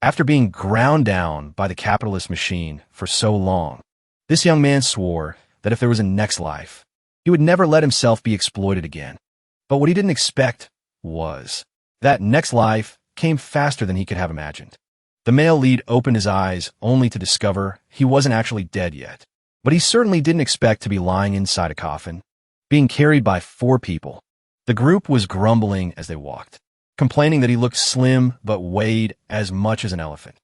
After being ground down by the capitalist machine for so long, this young man swore that if there was a next life, he would never let himself be exploited again. But what he didn't expect was that next life came faster than he could have imagined. The male lead opened his eyes only to discover he wasn't actually dead yet. But he certainly didn't expect to be lying inside a coffin, being carried by 4 people. The group was grumbling as they walked, complaining that he looked slim but weighed as much as an elephant.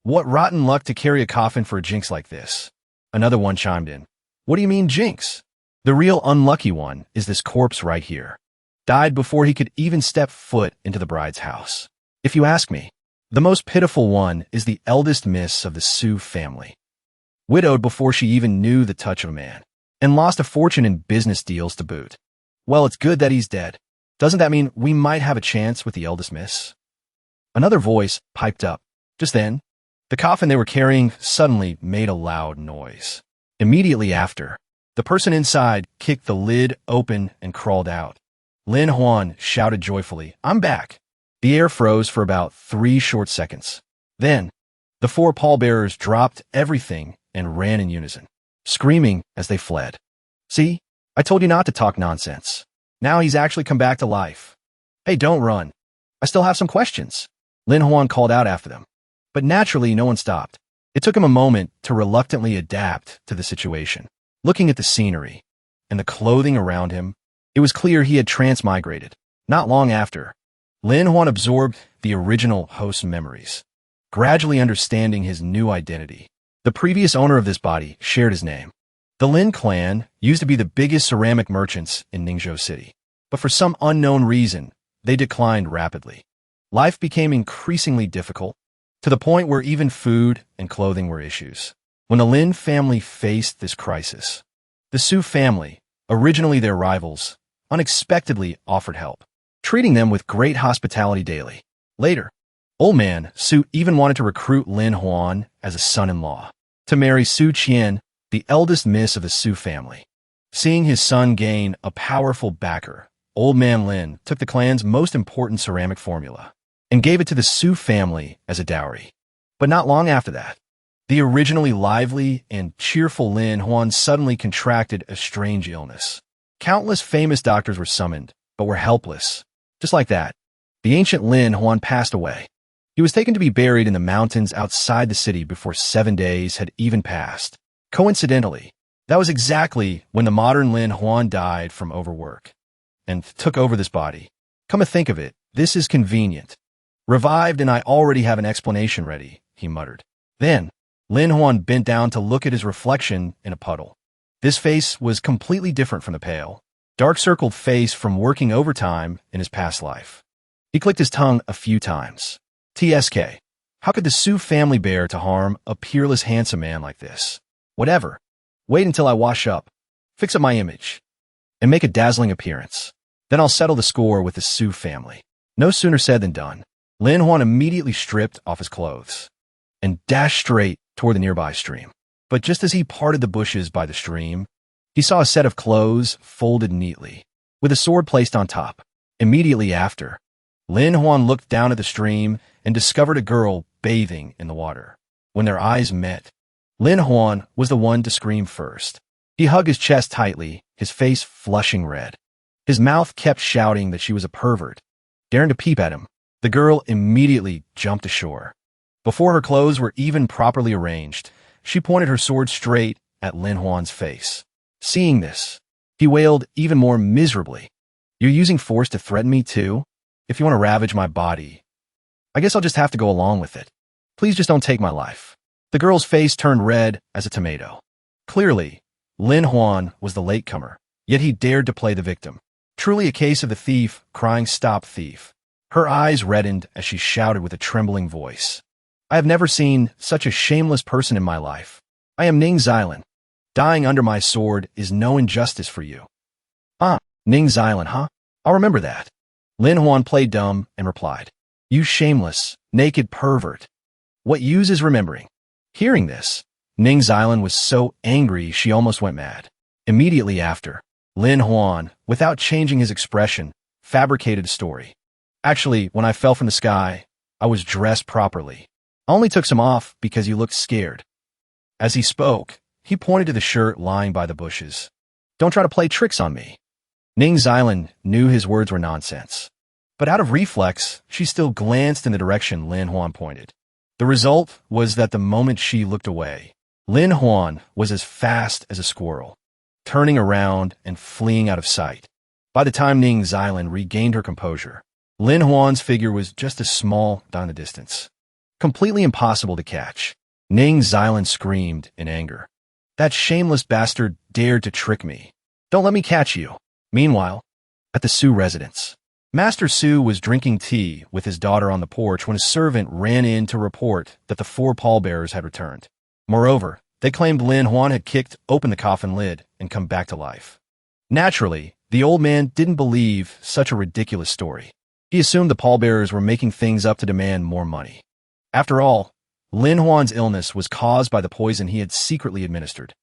What rotten luck to carry a coffin for a jinx like this. Another one chimed in. What do you mean jinx? The real unlucky one is this corpse right here. Died before he could even step foot into the bride's house. If you ask me, the most pitiful one is the eldest miss of the Su family. Widowed before she even knew the touch of a man, and lost a fortune in business deals to boot. Well, it's good that he's dead. Doesn't that mean we might have a chance with the eldest miss? Another voice piped up. Just then, the coffin they were carrying suddenly made a loud noise. Immediately after, the person inside kicked the lid open and crawled out. Lin Huan shouted joyfully, "I'm back." The air froze for about 3 short seconds. Then, the 4 pallbearers dropped everything and ran in unison, screaming as they fled. See? I told you not to talk nonsense. Now he's actually come back to life. Hey, don't run. I still have some questions. Lin Huan called out after them. But naturally, no one stopped. It took him a moment to reluctantly adapt to the situation. Looking at the scenery and the clothing around him, it was clear he had transmigrated. Not long after, Lin Huan absorbed the original host's memories, gradually understanding his new identity. The previous owner of this body shared his name. The Lin clan used to be the biggest ceramic merchants in Ningzhou City, but for some unknown reason, they declined rapidly. Life became increasingly difficult, to the point where even food and clothing were issues. When the Lin family faced this crisis, the Su family, originally their rivals, unexpectedly offered help, treating them with great hospitality daily. Later, old man Su even wanted to recruit Lin Huan as a son-in-law to marry Su Qian, the eldest miss of the Su family. Seeing his son gain a powerful backer, old man Lin took the clan's most important ceramic formula and gave it to the Su family as a dowry. But not long after that, the originally lively and cheerful Lin Huan suddenly contracted a strange illness. Countless famous doctors were summoned, but were helpless. Just like that, the ancient Lin Huan passed away. He was taken to be buried in the mountains outside the city before 7 days had even passed. Coincidentally, that was exactly when the modern Lin Huan died from overwork and took over this body. Come to think of it, this is convenient. Revived and I already have an explanation ready, he muttered. Then, Lin Huan bent down to look at his reflection in a puddle. This face was completely different from the pale, dark-circled face from working overtime in his past life. He clicked his tongue a few times. TSK. How could the Su family bear to harm a peerless, handsome man like this? Whatever. Wait until I wash up, fix up my image, and make a dazzling appearance. Then I'll settle the score with the Su family. No sooner said than done. Lin Huan immediately stripped off his clothes and dashed straight toward the nearby stream. But just as he parted the bushes by the stream, he saw a set of clothes folded neatly, with a sword placed on top. Immediately after, Lin Huan looked down at the stream and discovered a girl bathing in the water. When their eyes met, Lin Huan was the one to scream first. He hugged his chest tightly, his face flushing red. His mouth kept shouting that she was a pervert. Daring to peep at him, the girl immediately jumped ashore. Before her clothes were even properly arranged, she pointed her sword straight at Lin Huan's face. Seeing this, he wailed even more miserably. You're using force to threaten me too? If you want to ravage my body, I guess I'll just have to go along with it. Please just don't take my life. The girl's face turned red as a tomato. Clearly, Lin Huan was the latecomer, yet he dared to play the victim. Truly a case of the thief crying, "Stop, thief." Her eyes reddened as she shouted with a trembling voice. I have never seen such a shameless person in my life. I am Ning Xilan. Dying under my sword is no injustice for you. Ning Xilan, huh? I'll remember that. Lin Huan played dumb and replied, You shameless, naked pervert. What use is remembering? Hearing this, Ning Xilan was so angry she almost went mad. Immediately after, Lin Huan, without changing his expression, fabricated a story. Actually, when I fell from the sky, I was dressed properly. I only took some off because you looked scared." As he spoke, he pointed to the shirt lying by the bushes. "Don't try to play tricks on me." Ning Xilan knew his words were nonsense. But out of reflex, she still glanced in the direction Lin Huan pointed. The result was that the moment she looked away, Lin Huan was as fast as a squirrel, turning around and fleeing out of sight. By the time Ning Xilan regained her composure, Lin Huan's figure was just a small dot in the distance. Completely impossible to catch. Ning Xilan screamed in anger. "That shameless bastard dared to trick me. Don't let me catch you." Meanwhile, at the Su residence, Master Su was drinking tea with his daughter on the porch when a servant ran in to report that the 4 pallbearers had returned. Moreover, they claimed Lin Huan had kicked open the coffin lid and come back to life. Naturally, the old man didn't believe such a ridiculous story. He assumed the pallbearers were making things up to demand more money. After all, Lin Huan's illness was caused by the poison he had secretly administered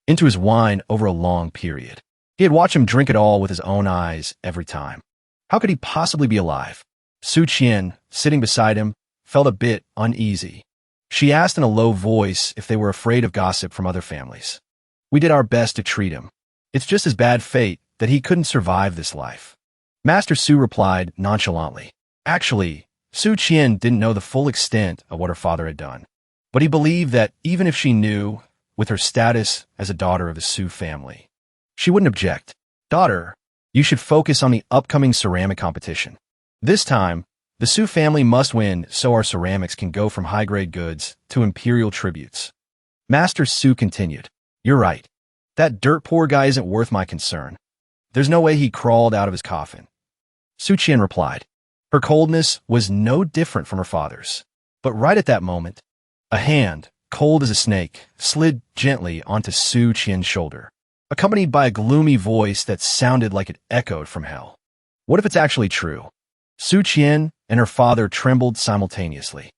into his wine over a long period. He had watched him drink it all with his own eyes every time. How could he possibly be alive? Su Qian, sitting beside him, felt a bit uneasy. She asked in a low voice if they were afraid of gossip from other families. "We did our best to treat him. It's just his bad fate that he couldn't survive this life." Master Su replied nonchalantly. Actually, Su Qian didn't know the full extent of what her father had done. But he believed that even if she knew, with her status as a daughter of the Su family, she wouldn't object. "Daughter, you should focus on the upcoming ceramic competition. This time, the Su family must win so our ceramics can go from high-grade goods to Imperial tributes." Master Su continued. "You're right. That dirt poor guy isn't worth my concern. There's no way he crawled out of his coffin." Su Qian replied. Her coldness was no different from her father's. But right at that moment, a hand, cold as a snake, slid gently onto Su Qian's shoulder, accompanied by a gloomy voice that sounded like it echoed from hell. What if it's actually true? Su Qian and her father trembled simultaneously,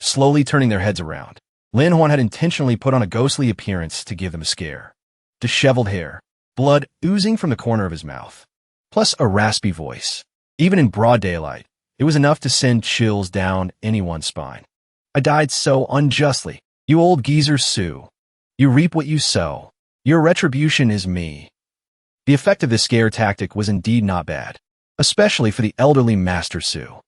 slowly turning their heads around. Lin Huan had intentionally put on a ghostly appearance to give them a scare. Disheveled hair, blood oozing from the corner of his mouth, plus a raspy voice. Even in broad daylight, it was enough to send chills down anyone's spine. "I died so unjustly. You old geezer Su. You reap what you sow. Your retribution is me." The effect of this scare tactic was indeed not bad, especially for the elderly Master Su.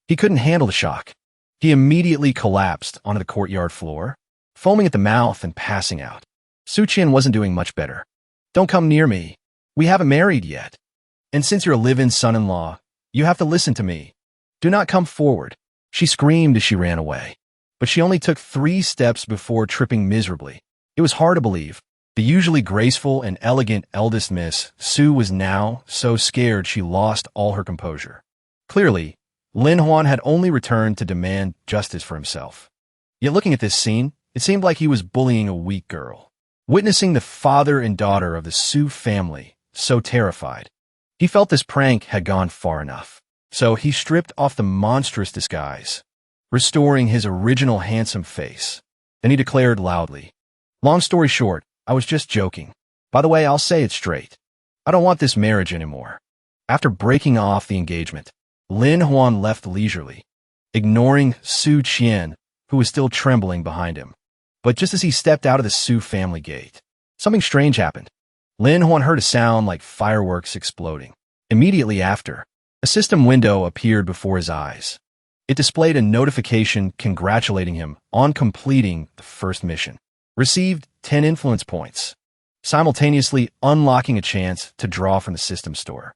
He couldn't handle the shock. He immediately collapsed onto the courtyard floor, foaming at the mouth and passing out. Su Qian wasn't doing much better. "Don't come near me. We haven't married yet. And since you're a live-in son-in-law, you have to listen to me. Do not come forward." She screamed as she ran away. But she only took 3 steps before tripping miserably. It was hard to believe. The usually graceful and elegant eldest Miss Su was now so scared she lost all her composure. Clearly, Lin Huan had only returned to demand justice for himself. Yet looking at this scene, it seemed like he was bullying a weak girl. Witnessing the father and daughter of the Su family so terrified, he felt this prank had gone far enough. So he stripped off the monstrous disguise, restoring his original handsome face. Then he declared loudly, "Long story short, I was just joking. By the way, I'll say it straight. I don't want this marriage anymore." After breaking off the engagement, Lin Huan left leisurely, ignoring Su Qian, who was still trembling behind him. But just as he stepped out of the Su family gate, something strange happened. Lin Huan heard a sound like fireworks exploding. Immediately after, a system window appeared before his eyes. It displayed a notification congratulating him on completing the first mission. Received 10 influence points, simultaneously unlocking a chance to draw from the system store.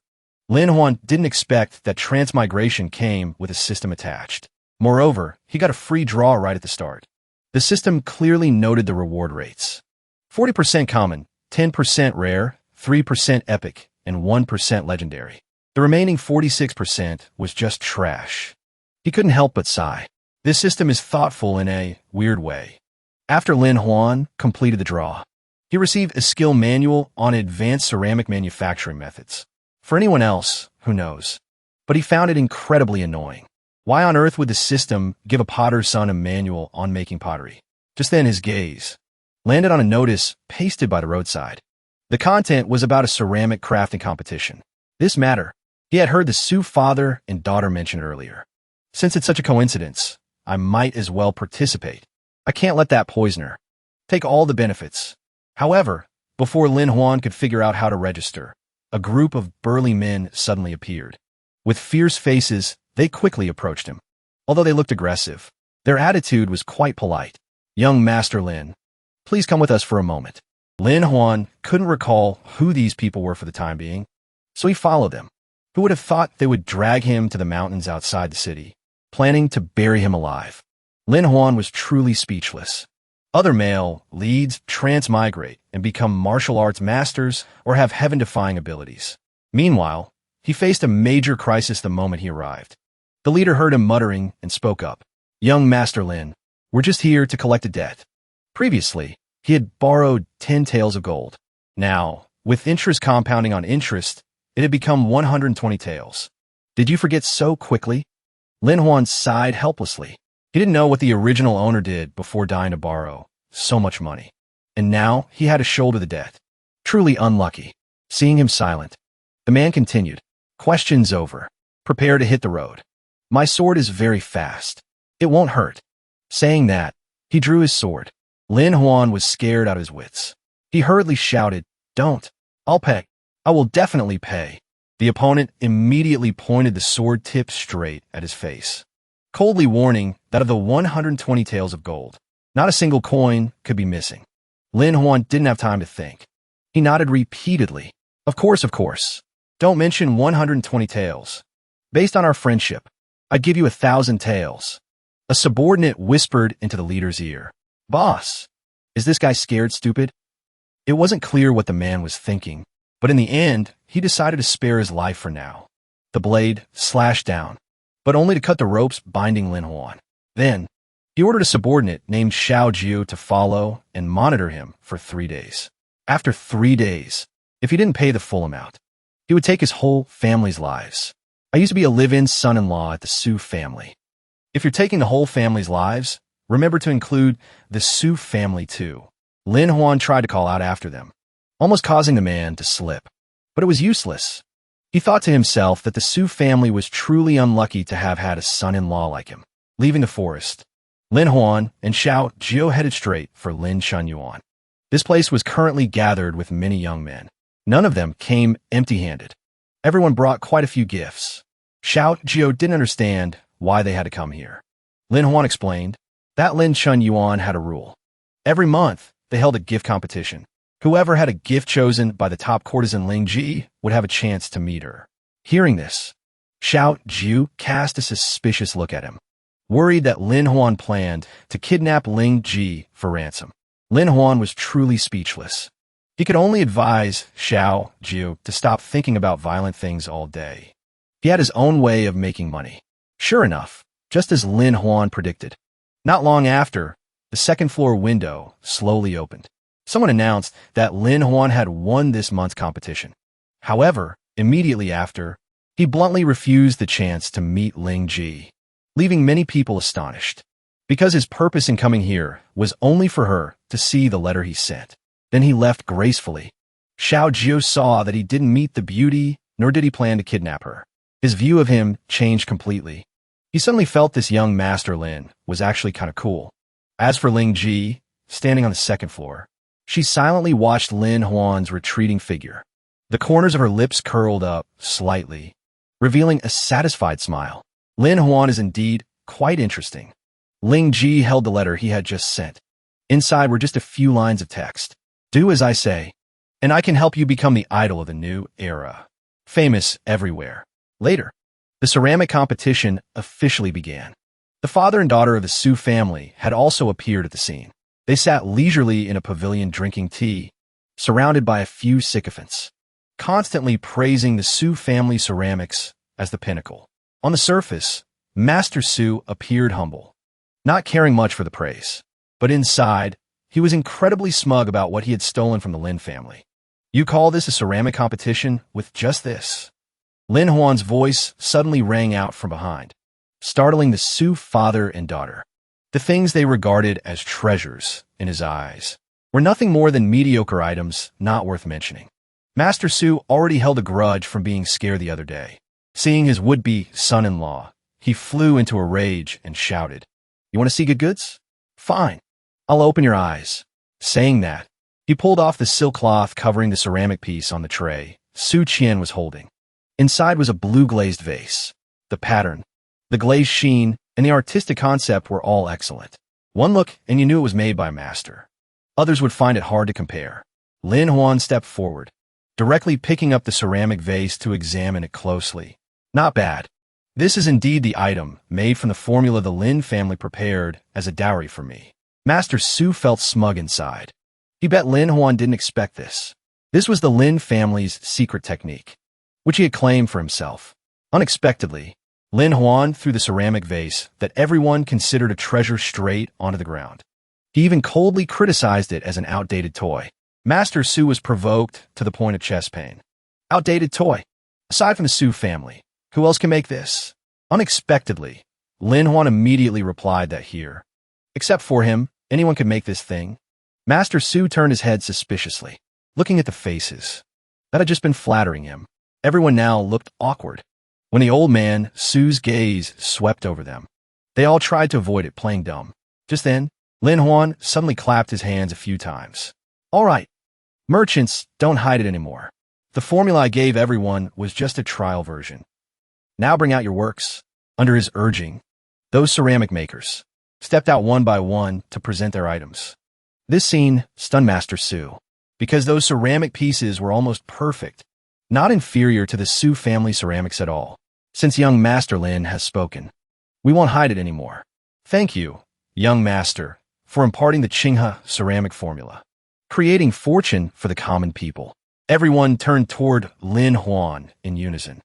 Lin Huan didn't expect that transmigration came with a system attached. Moreover, he got a free draw right at the start. The system clearly noted the reward rates. 40% common, 10% rare, 3% epic, and 1% legendary. The remaining 46% was just trash. He couldn't help but sigh. This system is thoughtful in a weird way. After Lin Huan completed the draw, he received a skill manual on advanced ceramic manufacturing methods. For anyone else, who knows? But he found it incredibly annoying. Why on earth would the system give a potter's son a manual on making pottery? Just then his gaze landed on a notice pasted by the roadside. The content was about a ceramic crafting competition. This matter, he had heard the Su father and daughter mention earlier. Since it's such a coincidence, I might as well participate. I can't let that poisoner take all the benefits. However, before Lin Huan could figure out how to register, a group of burly men suddenly appeared. With fierce faces, they quickly approached him. Although they looked aggressive, their attitude was quite polite. "Young Master Lin, please come with us for a moment." Lin Huan couldn't recall who these people were for the time being, so he followed them. Who would have thought they would drag him to the mountains outside the city, planning to bury him alive? Lin Huan was truly speechless. Other male leads transmigrate and become martial arts masters or have heaven-defying abilities. Meanwhile, he faced a major crisis the moment he arrived. The leader heard him muttering and spoke up. "Young Master Lin, we're just here to collect a debt." Previously, he had borrowed 10 taels of gold. Now, with interest compounding on interest, it had become 120 taels. "Did you forget so quickly?" Lin Huan sighed helplessly. He didn't know what the original owner did before dying to borrow so much money. And now he had to shoulder the debt. Truly unlucky. Seeing him silent, the man continued. "Questions over. Prepare to hit the road. My sword is very fast. It won't hurt." Saying that, he drew his sword. Lin Huan was scared out of his wits. He hurriedly shouted, "Don't. I'll pay. I will definitely pay." The opponent immediately pointed the sword tip straight at his face, coldly warning that of the 120 taels of gold, not a single coin could be missing. Lin Huan didn't have time to think. He nodded repeatedly. Of course. Don't mention 120 taels. Based on our friendship, I'd give you 1,000 taels." A subordinate whispered into the leader's ear. "Boss, is this guy scared stupid?" It wasn't clear what the man was thinking, but in the end, he decided to spare his life for now. The blade slashed down, but only to cut the ropes binding Lin Huan. Then, he ordered a subordinate named Xiao Jiu to follow and monitor him for 3 days. After 3 days, if he didn't pay the full amount, he would take his whole family's lives. I used to be a live-in son-in-law at the Su family. If you're taking the whole family's lives, remember to include the Su family too. Lin Huan tried to call out after them, almost causing the man to slip. But it was useless. He thought to himself that the Su family was truly unlucky to have had a son-in-law like him. Leaving the forest, Lin Huan and Xiao Jiu headed straight for Lin Shunyuan. This place was currently gathered with many young men. None of them came empty-handed. Everyone brought quite a few gifts. Xiao Jiu didn't understand why they had to come here. Lin Huan explained that Lin Shunyuan had a rule. Every month, they held a gift competition. Whoever had a gift chosen by the top courtesan Ling Ji would have a chance to meet her. Hearing this, Xiao Jiu cast a suspicious look at him, worried that Lin Huan planned to kidnap Ling Ji for ransom. Lin Huan was truly speechless. He could only advise Xiao Jiu to stop thinking about violent things all day. He had his own way of making money. Sure enough, just as Lin Huan predicted, not long after, the second-floor window slowly opened. Someone announced that Lin Huan had won this month's competition. However, immediately after, he bluntly refused the chance to meet Ling Ji, leaving many people astonished, because his purpose in coming here was only for her to see the letter he sent. Then he left gracefully. Xiao Jiu saw that he didn't meet the beauty, nor did he plan to kidnap her. His view of him changed completely. He suddenly felt this young Master Lin was actually kind of cool. As for Ling Ji, standing on the second floor, she silently watched Lin Huan's retreating figure. The corners of her lips curled up slightly, revealing a satisfied smile. Lin Huan is indeed quite interesting. Ling Ji held the letter he had just sent. Inside were just a few lines of text. "Do as I say, and I can help you become the idol of the new era. Famous everywhere." Later, the ceramic competition officially began. The father and daughter of the Su family had also appeared at the scene. They sat leisurely in a pavilion drinking tea, surrounded by a few sycophants, constantly praising the Su family ceramics as the pinnacle. On the surface, Master Su appeared humble, not caring much for the praise. But inside, he was incredibly smug about what he had stolen from the Lin family. "You call this a ceramic competition with just this?" Lin Huan's voice suddenly rang out from behind, startling the Su father and daughter. The things they regarded as treasures in his eyes were nothing more than mediocre items not worth mentioning. Master Su already held a grudge from being scared the other day. Seeing his would-be son-in-law, he flew into a rage and shouted, You want to see good goods? Fine. I'll open your eyes. Saying that, he pulled off the silk cloth covering the ceramic piece on the tray Su Qian was holding. Inside was a blue glazed vase. The pattern, the glazed sheen, and the artistic concept were all excellent. One look and you knew it was made by a master. Others would find it hard to compare. Lin Huan stepped forward, directly picking up the ceramic vase to examine it closely. Not bad. This is indeed the item made from the formula the Lin family prepared as a dowry for me. Master Su felt smug inside. He bet Lin Huan didn't expect this. This was the Lin family's secret technique, which he had claimed for himself. Unexpectedly, Lin Huan threw the ceramic vase that everyone considered a treasure straight onto the ground. He even coldly criticized it as an outdated toy. Master Su was provoked to the point of chest pain. Outdated toy? Aside from the Su family, who else can make this? Unexpectedly, Lin Huan immediately replied that here, except for him, anyone could make this thing. Master Su turned his head suspiciously, looking at the faces that had just been flattering him. Everyone now looked awkward. When the old man, Su's gaze swept over them, they all tried to avoid it, playing dumb. Just then, Lin Huan suddenly clapped his hands a few times. All right, merchants, don't hide it anymore. The formula I gave everyone was just a trial version. Now bring out your works. Under his urging, those ceramic makers stepped out one by one to present their items. This scene stunned Master Su, because those ceramic pieces were almost perfect, not inferior to the Su family ceramics at all. Since young Master Lin has spoken, we won't hide it anymore. Thank you, young master, for imparting the Qinghe ceramic formula, creating fortune for the common people. Everyone turned toward Lin Huan in unison,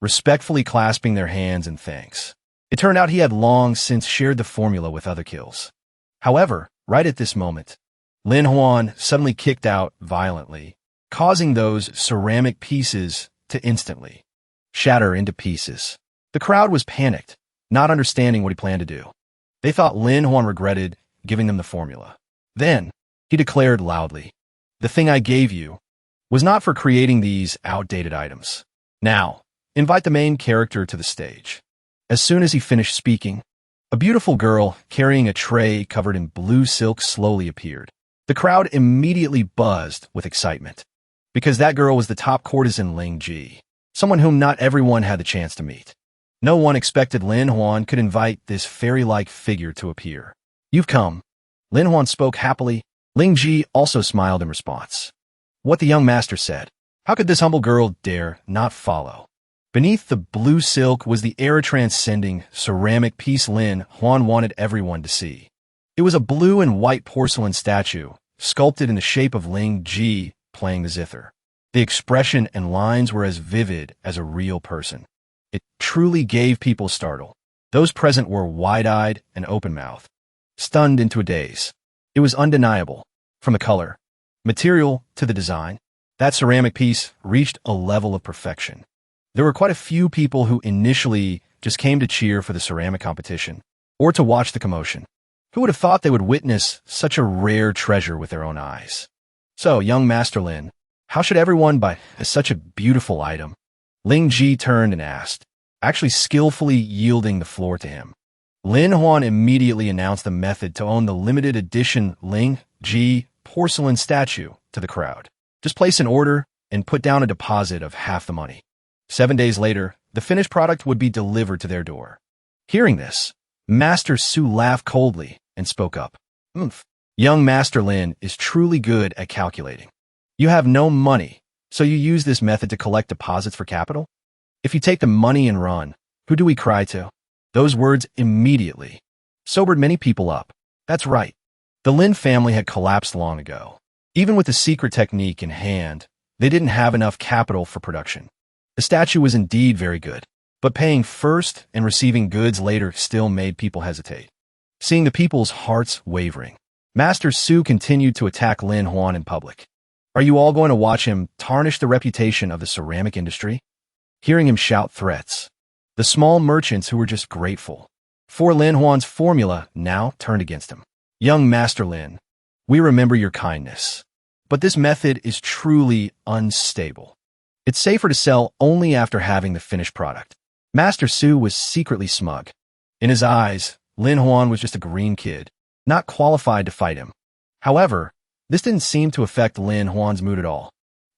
respectfully clasping their hands in thanks. It turned out he had long since shared the formula with other kills. However, right at this moment, Lin Huan suddenly kicked out violently, causing those ceramic pieces to instantly shatter into pieces. The crowd was panicked, not understanding what he planned to do. They thought Lin Huan regretted giving them the formula. Then, he declared loudly, "The thing I gave you was not for creating these outdated items. Now, invite the main character to the stage." As soon as he finished speaking, a beautiful girl carrying a tray covered in blue silk slowly appeared. The crowd immediately buzzed with excitement, because that girl was the top courtesan Ling Ji, someone whom not everyone had the chance to meet. No one expected Lin Huan could invite this fairy-like figure to appear. "You've come." Lin Huan spoke happily. Ling Ji also smiled in response. What the young master said, how could this humble girl dare not follow? Beneath the blue silk was the era-transcending ceramic piece Lin Huan wanted everyone to see. It was a blue and white porcelain statue, sculpted in the shape of Ling Ji playing the zither. The expression and lines were as vivid as a real person. It truly gave people startle. Those present were wide-eyed and open-mouthed, stunned into a daze. It was undeniable. From the color, material to the design, that ceramic piece reached a level of perfection. There were quite a few people who initially just came to cheer for the ceramic competition, or to watch the commotion. Who would have thought they would witness such a rare treasure with their own eyes? So, young Master Lin, how should everyone buy such a beautiful item? Ling Ji turned and asked, actually skillfully yielding the floor to him. Lin Huan immediately announced the method to own the limited edition Ling Ji porcelain statue to the crowd. Just place an order and put down a deposit of half the money. 7 days later, the finished product would be delivered to their door. Hearing this, Master Su laughed coldly and spoke up. Young Master Lin is truly good at calculating. You have no money, so you use this method to collect deposits for capital? If you take the money and run, who do we cry to?" Those words immediately sobered many people up. That's right. The Lin family had collapsed long ago. Even with the secret technique in hand, they didn't have enough capital for production. The statue was indeed very good, but paying first and receiving goods later still made people hesitate. Seeing the people's hearts wavering, Master Su continued to attack Lin Huan in public. Are you all going to watch him tarnish the reputation of the ceramic industry? Hearing him shout threats, the small merchants who were just grateful for Lin Huan's formula now turned against him. Young Master Lin, we remember your kindness, but this method is truly unstable. It's safer to sell only after having the finished product. Master Su was secretly smug. In his eyes, Lin Huan was just a green kid, not qualified to fight him. However, this didn't seem to affect Lin Huan's mood at all.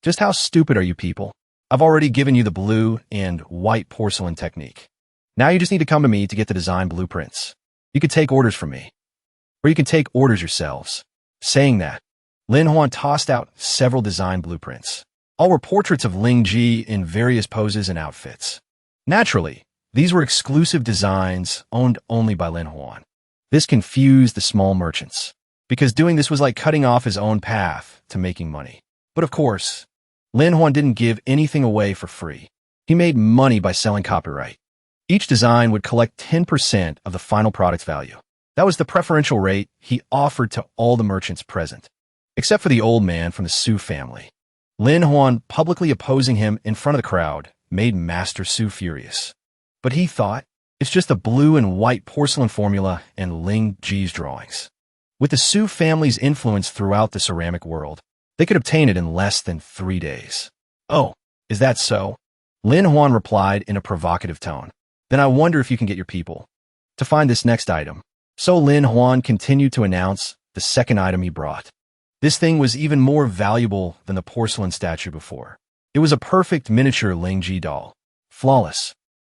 Just how stupid are you people? I've already given you the blue and white porcelain technique. Now you just need to come to me to get the design blueprints. You could take orders from me, or you can take orders yourselves. Saying that, Lin Huan tossed out several design blueprints. All were portraits of Ling Ji in various poses and outfits. Naturally, these were exclusive designs owned only by Lin Huan. This confused the small merchants, because doing this was like cutting off his own path to making money. But of course, Lin Huan didn't give anything away for free. He made money by selling copyright. Each design would collect 10% of the final product's value. That was the preferential rate he offered to all the merchants present, except for the old man from the Su family. Lin Huan publicly opposing him in front of the crowd made Master Su furious. But he thought, it's just the blue and white porcelain formula and Ling Ji's drawings. With the Su family's influence throughout the ceramic world, they could obtain it in less than 3 days. Oh, is that so? Lin Huan replied in a provocative tone. Then I wonder if you can get your people to find this next item. So Lin Huan continued to announce the second item he brought. This thing was even more valuable than the porcelain statue before. It was a perfect miniature Ling Ji doll, flawless,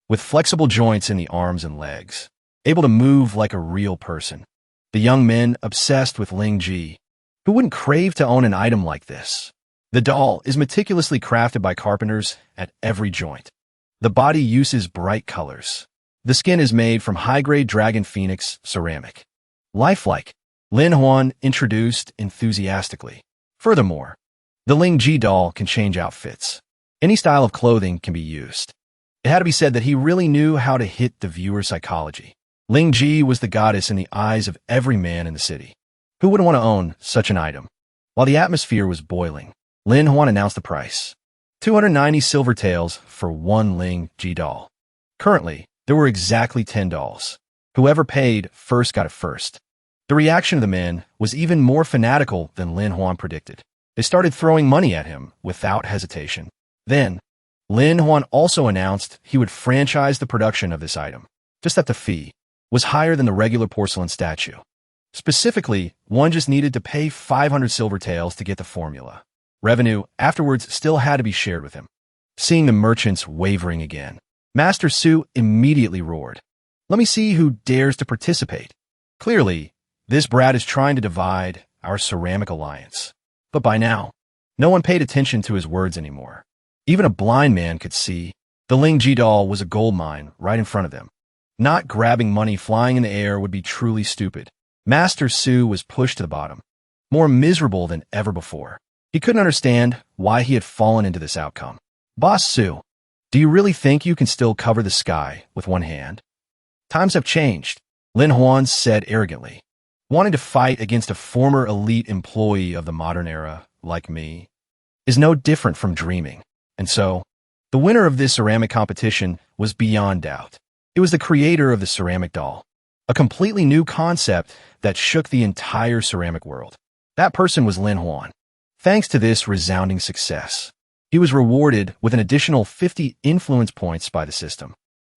with flexible joints in the arms and legs, able to move like a real person. The young men obsessed with Ling Ji, who wouldn't crave to own an item like this. The doll is meticulously crafted by carpenters at every joint. The body uses bright colors. The skin is made from high-grade dragon phoenix ceramic. Lifelike, Lin Huan introduced enthusiastically. Furthermore, the Ling Ji doll can change outfits. Any style of clothing can be used. It had to be said that he really knew how to hit the viewer's psychology. Ling Ji was the goddess in the eyes of every man in the city. Who wouldn't want to own such an item? While the atmosphere was boiling, Lin Huan announced the price. 290 silver taels for one Ling Ji doll. Currently, there were exactly 10 dolls. Whoever paid first got it first. The reaction of the men was even more fanatical than Lin Huan predicted. They started throwing money at him without hesitation. Then, Lin Huan also announced he would franchise the production of this item, just that the fee was higher than the regular porcelain statue. Specifically, one just needed to pay 500 silver taels to get the formula. Revenue afterwards still had to be shared with him. Seeing the merchants wavering again, Master Su immediately roared, "Let me see who dares to participate." Clearly, this brat is trying to divide our ceramic alliance. But by now, no one paid attention to his words anymore. Even a blind man could see the Ling Ji doll was a gold mine right in front of them. Not grabbing money flying in the air would be truly stupid. Master Su was pushed to the bottom, more miserable than ever before. He couldn't understand why he had fallen into this outcome. "Boss Su, do you really think you can still cover the sky with one hand?" "Times have changed," Lin Huan said arrogantly. "Wanting to fight against a former elite employee of the modern era, like me, is no different from dreaming." And so, the winner of this ceramic competition was beyond doubt. It was the creator of the ceramic doll, a completely new concept that shook the entire ceramic world. That person was Lin Huan. Thanks to this resounding success, he was rewarded with an additional 50 influence points by the system.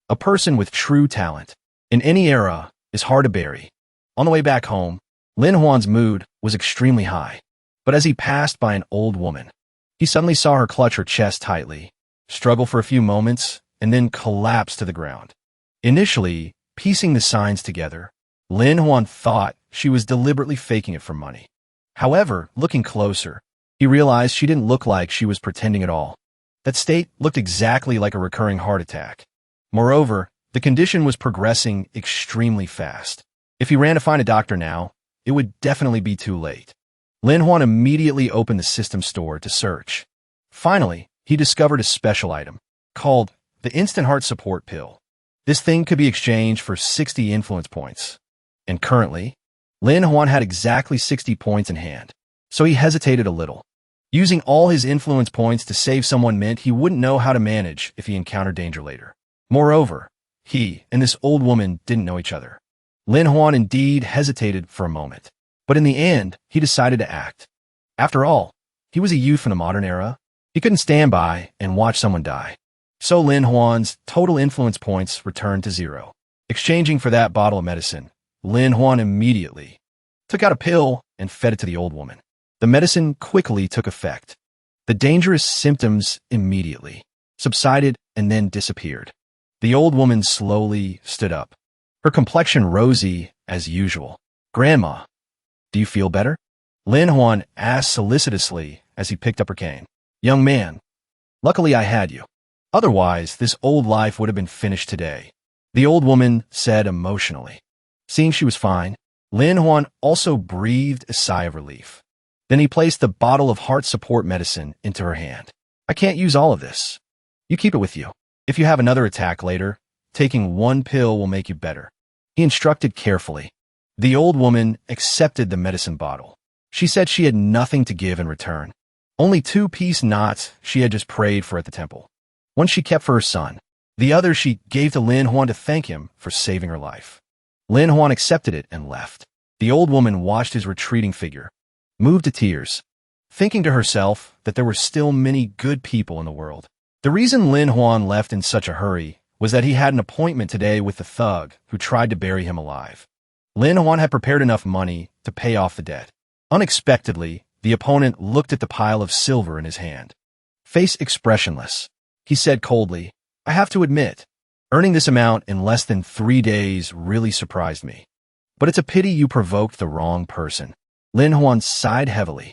A person with true talent in any era is hard to bury. On the way back home, Lin Huan's mood was extremely high. But as he passed by an old woman, he suddenly saw her clutch her chest tightly, struggle for a few moments, and then collapse to the ground. Initially, piecing the signs together, Lin Huan thought she was deliberately faking it for money. However, looking closer, he realized she didn't look like she was pretending at all. That state looked exactly like a recurring heart attack. Moreover, the condition was progressing extremely fast. If he ran to find a doctor now, it would definitely be too late. Lin Huan immediately opened the system store to search. Finally, he discovered a special item called the Instant Heart Support Pill. This thing could be exchanged for 60 influence points. And currently, Lin Huan had exactly 60 points in hand, so he hesitated a little. Using all his influence points to save someone meant he wouldn't know how to manage if he encountered danger later. Moreover, he and this old woman didn't know each other. Lin Huan indeed hesitated for a moment, but in the end, he decided to act. After all, he was a youth from the modern era. He couldn't stand by and watch someone die. So Lin Huan's total influence points returned to 0. Exchanging for that bottle of medicine, Lin Huan immediately took out a pill and fed it to the old woman. The medicine quickly took effect. The dangerous symptoms immediately subsided and then disappeared. The old woman slowly stood up, her complexion rosy as usual. "Grandma, do you feel better?" Lin Huan asked solicitously as he picked up her cane. "Young man, luckily I had you. Otherwise, this old life would have been finished today," the old woman said emotionally. Seeing she was fine, Lin Huan also breathed a sigh of relief. Then he placed the bottle of heart support medicine into her hand. "I can't use all of this. You keep it with you. If you have another attack later, taking one pill will make you better," he instructed carefully. The old woman accepted the medicine bottle. She said she had nothing to give in return. Only 2-piece knots she had just prayed for at the temple. One she kept for her son. The other she gave to Lin Huan to thank him for saving her life. Lin Huan accepted it and left. The old woman watched his retreating figure, moved to tears, thinking to herself that there were still many good people in the world. The reason Lin Huan left in such a hurry was that he had an appointment today with the thug who tried to bury him alive. Lin Huan had prepared enough money to pay off the debt. Unexpectedly, the opponent looked at the pile of silver in his hand. Face expressionless, he said coldly, "I have to admit, earning this amount in less than 3 days really surprised me. But it's a pity you provoked the wrong person." Lin Huan sighed heavily.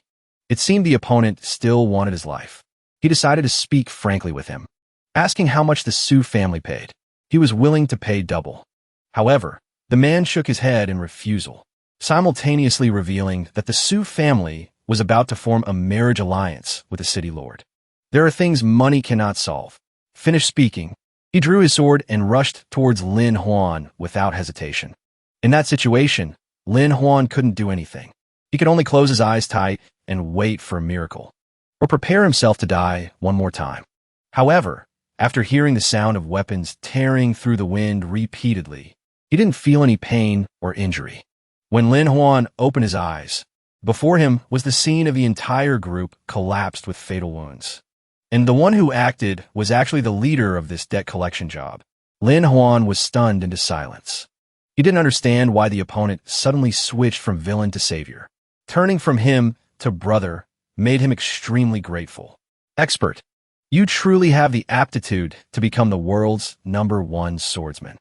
It seemed the opponent still wanted his life. He decided to speak frankly with him, asking how much the Su family paid. He was willing to pay double. However, the man shook his head in refusal, simultaneously revealing that the Su family was about to form a marriage alliance with the city lord. "There are things money cannot solve." Finished speaking, he drew his sword and rushed towards Lin Huan without hesitation. In that situation, Lin Huan couldn't do anything. He could only close his eyes tight and wait for a miracle, or prepare himself to die one more time. However, after hearing the sound of weapons tearing through the wind repeatedly, he didn't feel any pain or injury. When Lin Huan opened his eyes, before him was the scene of the entire group collapsed with fatal wounds. And the one who acted was actually the leader of this debt collection job. Lin Huan was stunned into silence. He didn't understand why the opponent suddenly switched from villain to savior. Turning from him to brother made him extremely grateful. "Expert, you truly have the aptitude to become the world's #1 swordsman."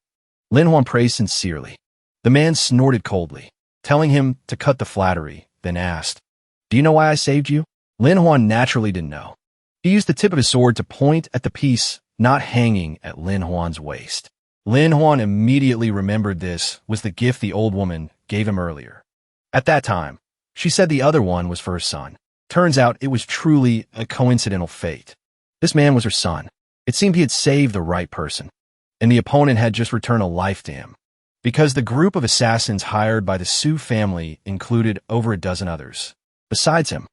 Lin Huan praised sincerely. The man snorted coldly, telling him to cut the flattery, then asked, "Do you know why I saved you?" Lin Huan naturally didn't know. He used the tip of his sword to point at the piece not hanging at Lin Huan's waist. Lin Huan immediately remembered this was the gift the old woman gave him earlier. At that time, she said the other one was for her son. Turns out it was truly a coincidental fate. This man was her son. It seemed he had saved the right person, and the opponent had just returned a life to him. Because the group of assassins hired by the Su family included over a dozen others, besides him.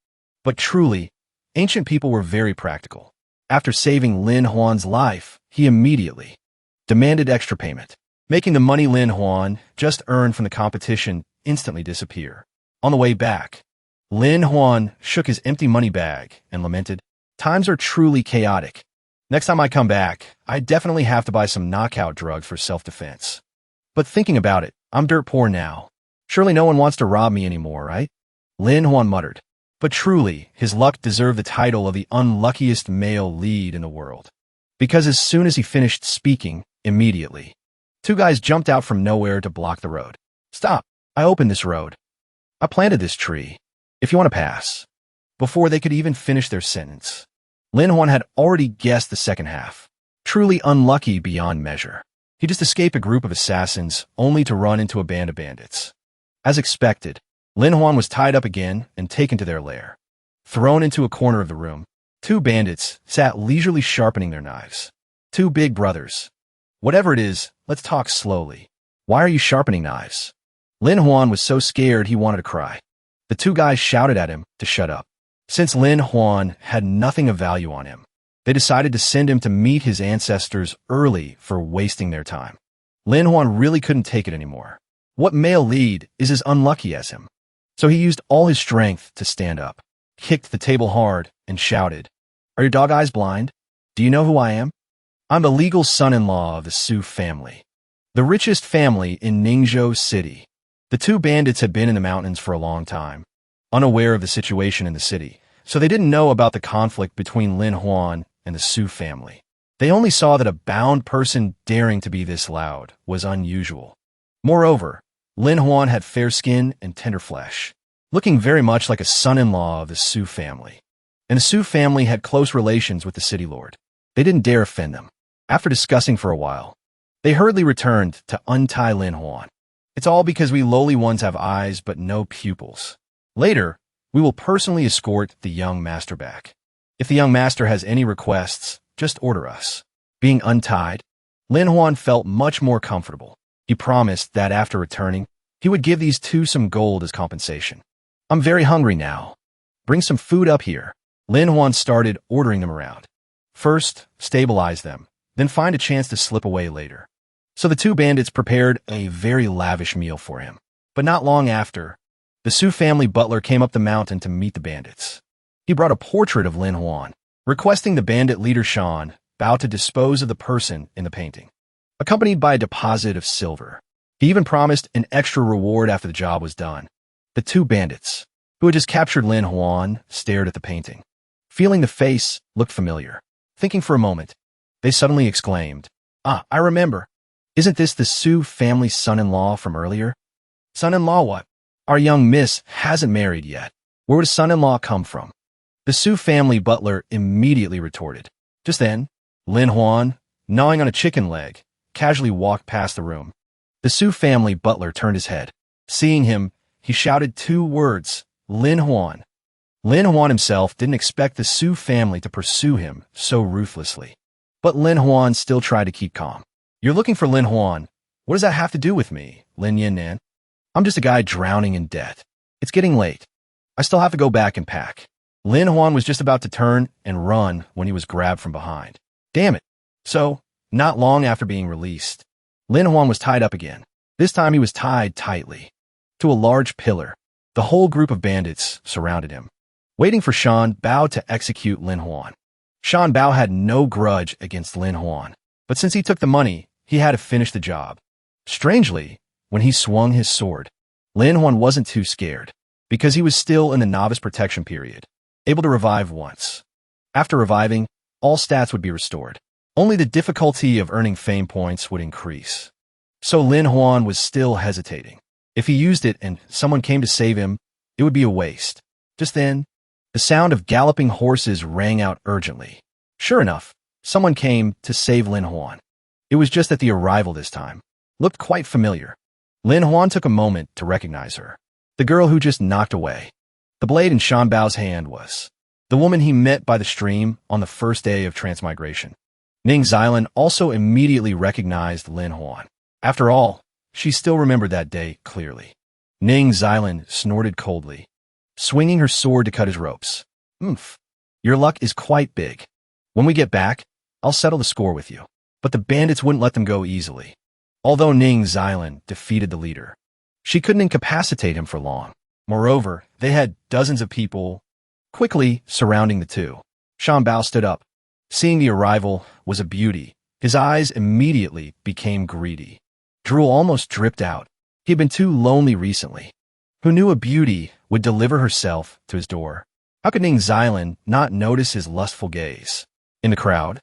But truly, ancient people were very practical. After saving Lin Huan's life, he immediately demanded extra payment, making the money Lin Huan just earned from the competition instantly disappear. On the way back, Lin Huan shook his empty money bag and lamented, "Times are truly chaotic. Next time I come back, I definitely have to buy some knockout drugs for self-defense. But thinking about it, I'm dirt poor now. Surely no one wants to rob me anymore, right?" Lin Huan muttered. But truly, his luck deserved the title of the unluckiest male lead in the world. Because as soon as he finished speaking, immediately, 2 guys jumped out from nowhere to block the road. "Stop! I opened this road. I planted this tree. If you want to pass." Before they could even finish their sentence, Lin Huan had already guessed the second half. Truly unlucky beyond measure. He just escaped a group of assassins only to run into a band of bandits. As expected, Lin Huan was tied up again and taken to their lair. Thrown into a corner of the room, 2 bandits sat leisurely sharpening their knives. 2 big brothers. "Whatever it is, let's talk slowly. Why are you sharpening knives?" Lin Huan was so scared he wanted to cry. The 2 guys shouted at him to shut up. Since Lin Huan had nothing of value on him, they decided to send him to meet his ancestors early for wasting their time. Lin Huan really couldn't take it anymore. What male lead is as unlucky as him? So he used all his strength to stand up, kicked the table hard, and shouted, "Are your dog eyes blind? Do you know who I am? I'm the legal son-in-law of the Su family, the richest family in Ningzhou City. The two bandits had been in the mountains for a long time, unaware of the situation in the city, so they didn't know about the conflict between Lin Huan and the Su family. They only saw that a bound person daring to be this loud was unusual. Moreover, Lin Huan had fair skin and tender flesh, looking very much like a son-in-law of the Su family. And the Su family had close relations with the city lord. They didn't dare offend them. After discussing for a while, they hurriedly returned to untie Lin Huan. It's all because we lowly ones have eyes but no pupils. Later, we will personally escort the young master back. If the young master has any requests, just order us. Being untied, Lin Huan felt much more comfortable. He promised that after returning, he would give these two some gold as compensation. I'm very hungry now. Bring some food up here. Lin Huan started ordering them around. First, stabilize them, then find a chance to slip away later. So the two bandits prepared a very lavish meal for him. But not long after, the Su family butler came up the mountain to meet the bandits. He brought a portrait of Lin Huan, requesting the bandit leader Shan bow to dispose of the person in the painting, accompanied by a deposit of silver. He even promised an extra reward after the job was done. The two bandits, who had just captured Lin Huan, stared at the painting. Feeling the face looked familiar. Thinking for a moment, they suddenly exclaimed, "Ah, I remember. Isn't this the Su family's son-in-law from earlier?" "Son-in-law what? Our young miss hasn't married yet. Where would a son-in-law come from?" The Su family butler immediately retorted. Just then, Lin Huan, gnawing on a chicken leg, casually walked past the room. The Su family butler turned his head. Seeing him, he shouted two words, "Lin Huan." Lin Huan himself didn't expect the Su family to pursue him so ruthlessly. But Lin Huan still tried to keep calm. "You're looking for Lin Huan. What does that have to do with me, Lin Yannan? I'm just a guy drowning in debt. It's getting late. I still have to go back and pack." Lin Huan was just about to turn and run when he was grabbed from behind. Damn it. So, not long after being released, Lin Huan was tied up again. This time he was tied tightly to a large pillar. The whole group of bandits surrounded him. Waiting for Shan Bao to execute Lin Huan. Shan Bao had no grudge against Lin Huan, but since he took the money, he had to finish the job. Strangely, when he swung his sword, Lin Huan wasn't too scared, because he was still in the novice protection period, able to revive once. After reviving, all stats would be restored. Only the difficulty of earning fame points would increase. So Lin Huan was still hesitating. If he used it and someone came to save him, it would be a waste. Just then, the sound of galloping horses rang out urgently. Sure enough, someone came to save Lin Huan. It was just that the arrival this time looked quite familiar. Lin Huan took a moment to recognize her. The girl who just knocked away. The blade in Shan Bao's hand was the woman he met by the stream on the first day of Transmigration. Ning Xilan also immediately recognized Lin Huan. After all, she still remembered that day clearly. Ning Xilan snorted coldly, swinging her sword to cut his ropes. "Oomph, your luck is quite big. When we get back, I'll settle the score with you." But the bandits wouldn't let them go easily. Although Ning Xilan defeated the leader, she couldn't incapacitate him for long. Moreover, they had dozens of people quickly surrounding the two. Shan Bao stood up. Seeing the arrival was a beauty. His eyes immediately became greedy. Drool almost dripped out. He had been too lonely recently. Who knew a beauty would deliver herself to his door? How could Ning Xilan not notice his lustful gaze? In the crowd,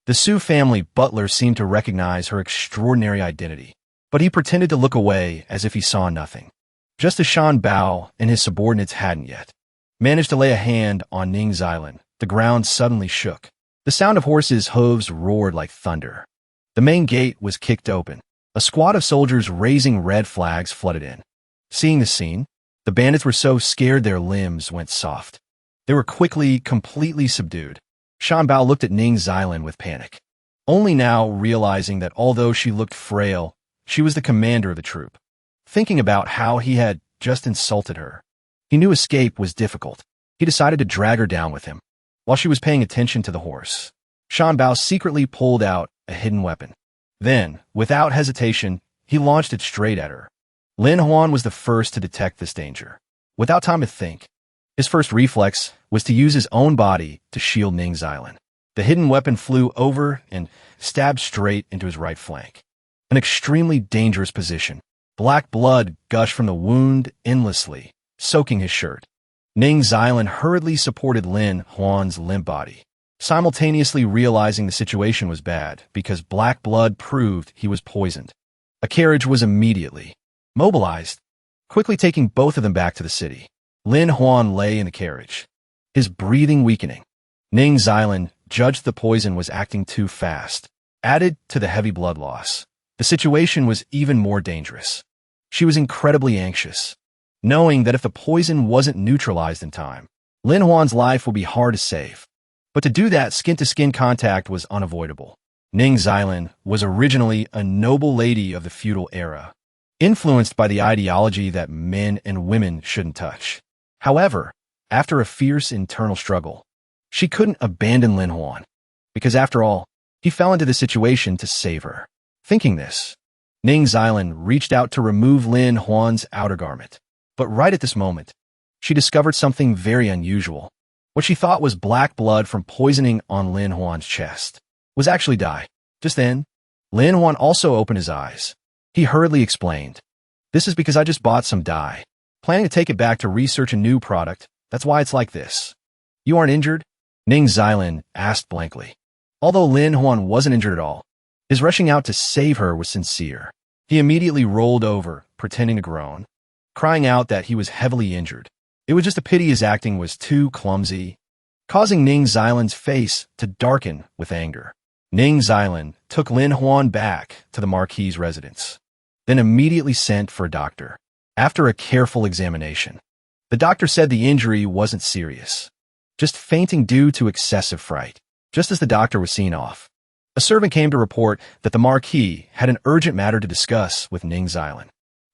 the Su family butler seemed to recognize her extraordinary identity, but he pretended to look away as if he saw nothing. Just as Shan Bao and his subordinates hadn't yet managed to lay a hand on Ning Xilan, the ground suddenly shook. The sound of horses' hooves roared like thunder. The main gate was kicked open. A squad of soldiers raising red flags flooded in. Seeing the scene, the bandits were so scared their limbs went soft. They were quickly, completely subdued. Shan Bao looked at Ning Xilan with panic, only now realizing that although she looked frail, she was the commander of the troop. Thinking about how he had just insulted her, he knew escape was difficult. He decided to drag her down with him. While she was paying attention to the horse, Shan Bao secretly pulled out a hidden weapon. Then, without hesitation, he launched it straight at her. Lin Huan was the first to detect this danger. Without time to think, his first reflex was to use his own body to shield Ning Xilan. The hidden weapon flew over and stabbed straight into his right flank. An extremely dangerous position. Black blood gushed from the wound endlessly, soaking his shirt. Ning Xilan hurriedly supported Lin Huan's limp body, simultaneously realizing the situation was bad because black blood proved he was poisoned. A carriage was immediately mobilized, quickly taking both of them back to the city. Lin Huan lay in the carriage, his breathing weakening. Ning Xilan judged the poison was acting too fast. Added to the heavy blood loss, the situation was even more dangerous. She was incredibly anxious, knowing that if the poison wasn't neutralized in time, Lin Huan's life would be hard to save. But to do that, skin-to-skin contact was unavoidable. Ning Xilan was originally a noble lady of the feudal era, influenced by the ideology that men and women shouldn't touch. However, after a fierce internal struggle, she couldn't abandon Lin Huan, because after all, he fell into the situation to save her. Thinking this, Ning Xilan reached out to remove Lin Huan's outer garment. But right at this moment, she discovered something very unusual. What she thought was black blood from poisoning on Lin Huan's chest was actually dye. Just then, Lin Huan also opened his eyes. He hurriedly explained, "This is because I just bought some dye. Planning to take it back to research a new product. That's why it's like this." "You aren't injured?" Ning Xilan asked blankly. Although Lin Huan wasn't injured at all, his rushing out to save her was sincere. He immediately rolled over, pretending to groan, crying out that he was heavily injured. It was just a pity his acting was too clumsy, causing Ning Xilan's face to darken with anger. Ning Xilan took Lin Huan back to the Marquis's residence, then immediately sent for a doctor. After a careful examination, the doctor said the injury wasn't serious, just fainting due to excessive fright. Just as the doctor was seen off, a servant came to report that the Marquis had an urgent matter to discuss with Ning Xilan.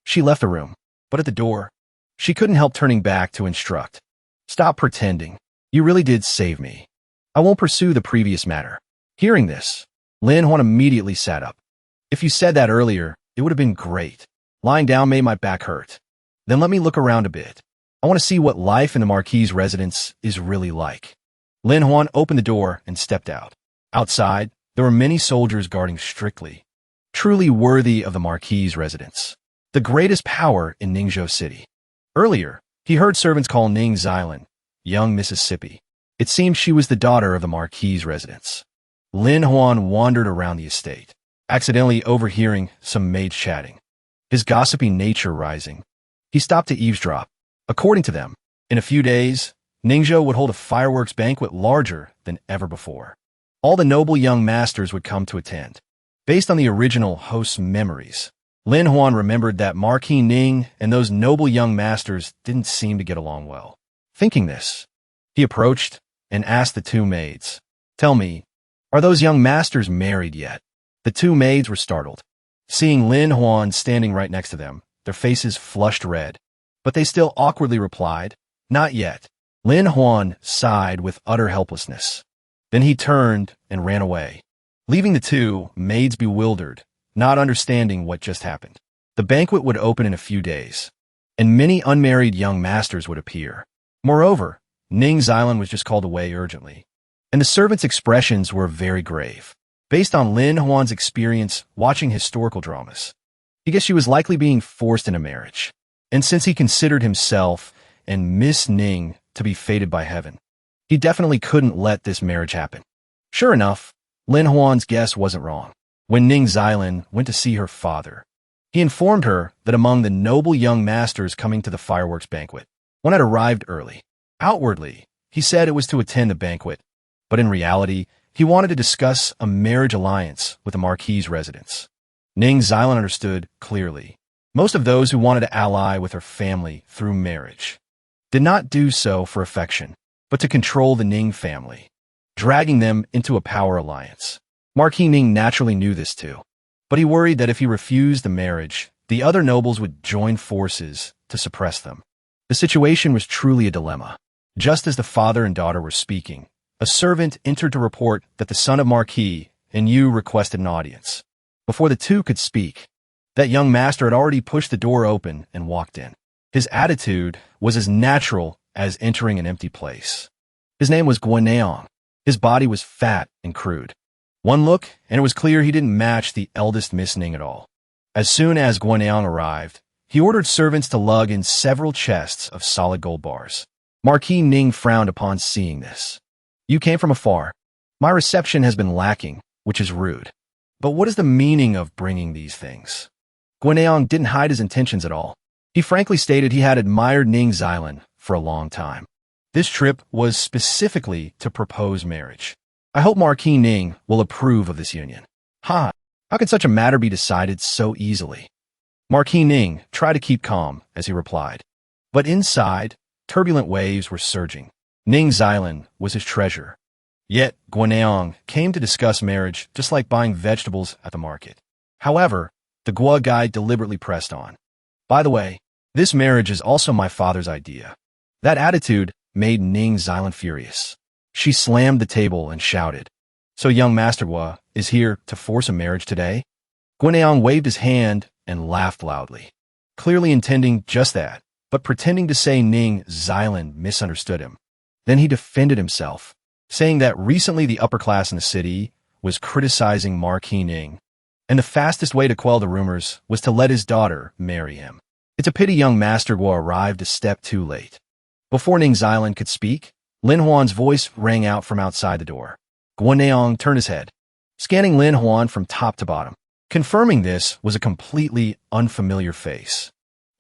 She left the room, but at the door, she couldn't help turning back to instruct. "Stop pretending. You really did save me. I won't pursue the previous matter." Hearing this, Lin Huan immediately sat up. "If you said that earlier, it would have been great. Lying down made my back hurt. Then let me look around a bit. I want to see what life in the Marquis's residence is really like." Lin Huan opened the door and stepped out. Outside, there were many soldiers guarding strictly, truly worthy of the Marquis's residence, the greatest power in Ningzhou City. Earlier, he heard servants call Ning Xilan young Mississippi. It seemed she was the daughter of the Marquis's residence. Lin Huan wandered around the estate, accidentally overhearing some maids chatting, his gossipy nature rising. He stopped to eavesdrop. According to them, in a few days, Ningzhou would hold a fireworks banquet larger than ever before. All the noble young masters would come to attend. Based on the original host's memories, Lin Huan remembered that Marquis Ning and those noble young masters didn't seem to get along well. Thinking this, he approached and asked the two maids, "Tell me, are those young masters married yet?" The two maids were startled, seeing Lin Huan standing right next to them, their faces flushed red. But they still awkwardly replied, "Not yet." Lin Huan sighed with utter helplessness. Then he turned and ran away, leaving the two maids bewildered, not understanding what just happened. The banquet would open in a few days, and many unmarried young masters would appear. Moreover, Ning Xilan was just called away urgently, and the servants' expressions were very grave. Based on Lin Huan's experience watching historical dramas, he guessed she was likely being forced into marriage. And since he considered himself and Miss Ning to be fated by heaven, he definitely couldn't let this marriage happen. Sure enough, Lin Huan's guess wasn't wrong. When Ning Xilan went to see her father, he informed her that among the noble young masters coming to the fireworks banquet, one had arrived early. Outwardly, he said it was to attend the banquet, but in reality, he wanted to discuss a marriage alliance with the Marquis's residence. Ning Xilan understood clearly. Most of those who wanted to ally with her family through marriage did not do so for affection, but to control the Ning family, dragging them into a power alliance. Marquis Ning naturally knew this too, but he worried that if he refused the marriage, the other nobles would join forces to suppress them. The situation was truly a dilemma. Just as the father and daughter were speaking, a servant entered to report that the son of Marquis and Yu requested an audience. Before the two could speak, that young master had already pushed the door open and walked in. His attitude was as natural as entering an empty place. His name was Guaneong. His body was fat and crude. One look, and it was clear he didn't match the eldest Miss Ning at all. As soon as Guaneong arrived, he ordered servants to lug in several chests of solid gold bars. Marquis Ning frowned upon seeing this. You came from afar. My reception has been lacking, which is rude. But what is the meaning of bringing these things? Guaneong didn't hide his intentions at all. He frankly stated he had admired Ning's island for a long time. This trip was specifically to propose marriage. I hope Marquis Ning will approve of this union. Ha! How could such a matter be decided so easily? Marquis Ning tried to keep calm as he replied. But inside, turbulent waves were surging. Ning's island was his treasure. Yet, Guaneong came to discuss marriage just like buying vegetables at the market. However, the Gua guy deliberately pressed on. By the way, this marriage is also my father's idea. That attitude made Ning's island furious. She slammed the table and shouted, So young Master Gua is here to force a marriage today? Guaneong waved his hand and laughed loudly, clearly intending just that, but pretending to say Ning's island misunderstood him. Then he defended himself, saying that recently the upper class in the city was criticizing Marquis Ning, and the fastest way to quell the rumors was to let his daughter marry him. It's a pity young Master Guo arrived a step too late. Before Ning's island could speak, Lin Huan's voice rang out from outside the door. Guaneong turned his head, scanning Lin Huan from top to bottom. Confirming this was a completely unfamiliar face,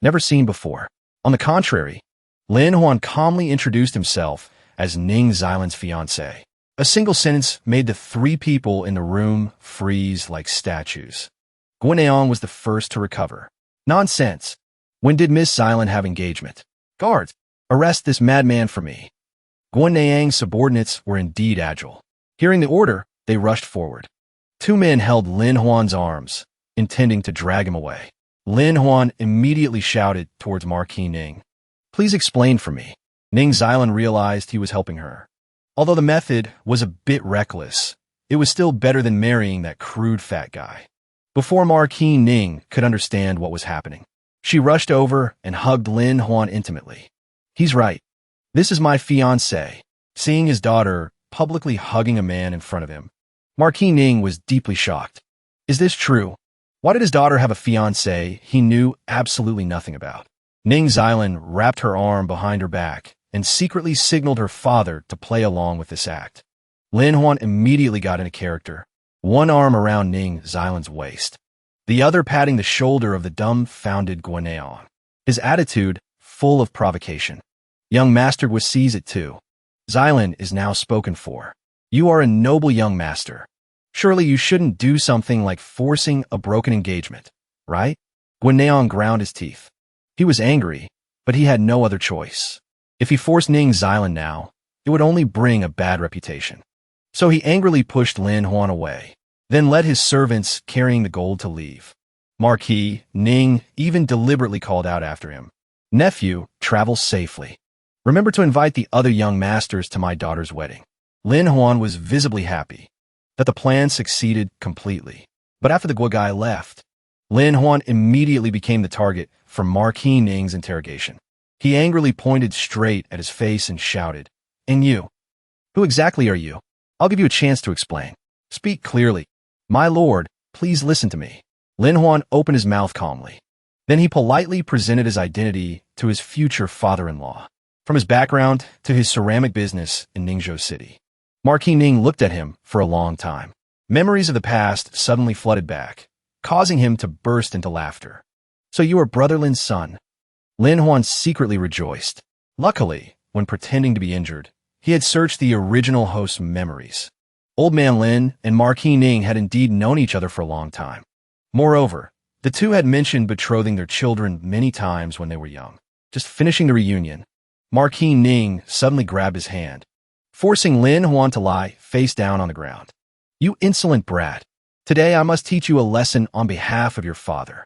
never seen before. On the contrary, Lin Huan calmly introduced himself as Ning's island's fiancé. A single sentence made the three people in the room freeze like statues. Guaneong was the first to recover. Nonsense. When did Miss Island have engagement? Guards, arrest this madman for me. Guaneong's subordinates were indeed agile. Hearing the order, they rushed forward. Two men held Lin Huan's arms, intending to drag him away. Lin Huan immediately shouted towards Marquis Ning. Please explain for me. Ning's island realized he was helping her. Although the method was a bit reckless, it was still better than marrying that crude fat guy. Before Marquis Ning could understand what was happening, she rushed over and hugged Lin Huan intimately. He's right. This is my fiancé. Seeing his daughter publicly hugging a man in front of him, Marquis Ning was deeply shocked. Is this true? Why did his daughter have a fiancé he knew absolutely nothing about? Ning's island wrapped her arm behind her back and secretly signaled her father to play along with this act. Lin Huan immediately got into character, one arm around Ning's island's waist, the other patting the shoulder of the dumbfounded Guaneong, his attitude full of provocation. Young Master Gua sees it too. Xylan is now spoken for. You are a noble young master. Surely you shouldn't do something like forcing a broken engagement, right? Guaneong ground his teeth. He was angry, but he had no other choice. If he forced Ning's island now, it would only bring a bad reputation. So he angrily pushed Lin Huan away, then led his servants carrying the gold to leave. Marquis Ning even deliberately called out after him. Nephew, travel safely. Remember to invite the other young masters to my daughter's wedding. Lin Huan was visibly happy that the plan succeeded completely. But after the Gua guy left, Lin Huan immediately became the target for Marquis Ning's interrogation. He angrily pointed straight at his face and shouted, And you? Who exactly are you? I'll give you a chance to explain. Speak clearly. My lord, please listen to me. Lin Huan opened his mouth calmly. Then he politely presented his identity to his future father-in-law, from his background to his ceramic business in Ningzhou City. Marquis Ning looked at him for a long time. Memories of the past suddenly flooded back, causing him to burst into laughter. So you are Brother Lin's son. Lin Huan secretly rejoiced. Luckily, when pretending to be injured, he had searched the original host's memories. Old Man Lin and Marquis Ning had indeed known each other for a long time. Moreover, the two had mentioned betrothing their children many times when they were young. Just finishing the reunion, Marquis Ning suddenly grabbed his hand, forcing Lin Huan to lie face down on the ground. You insolent brat. Today I must teach you a lesson on behalf of your father.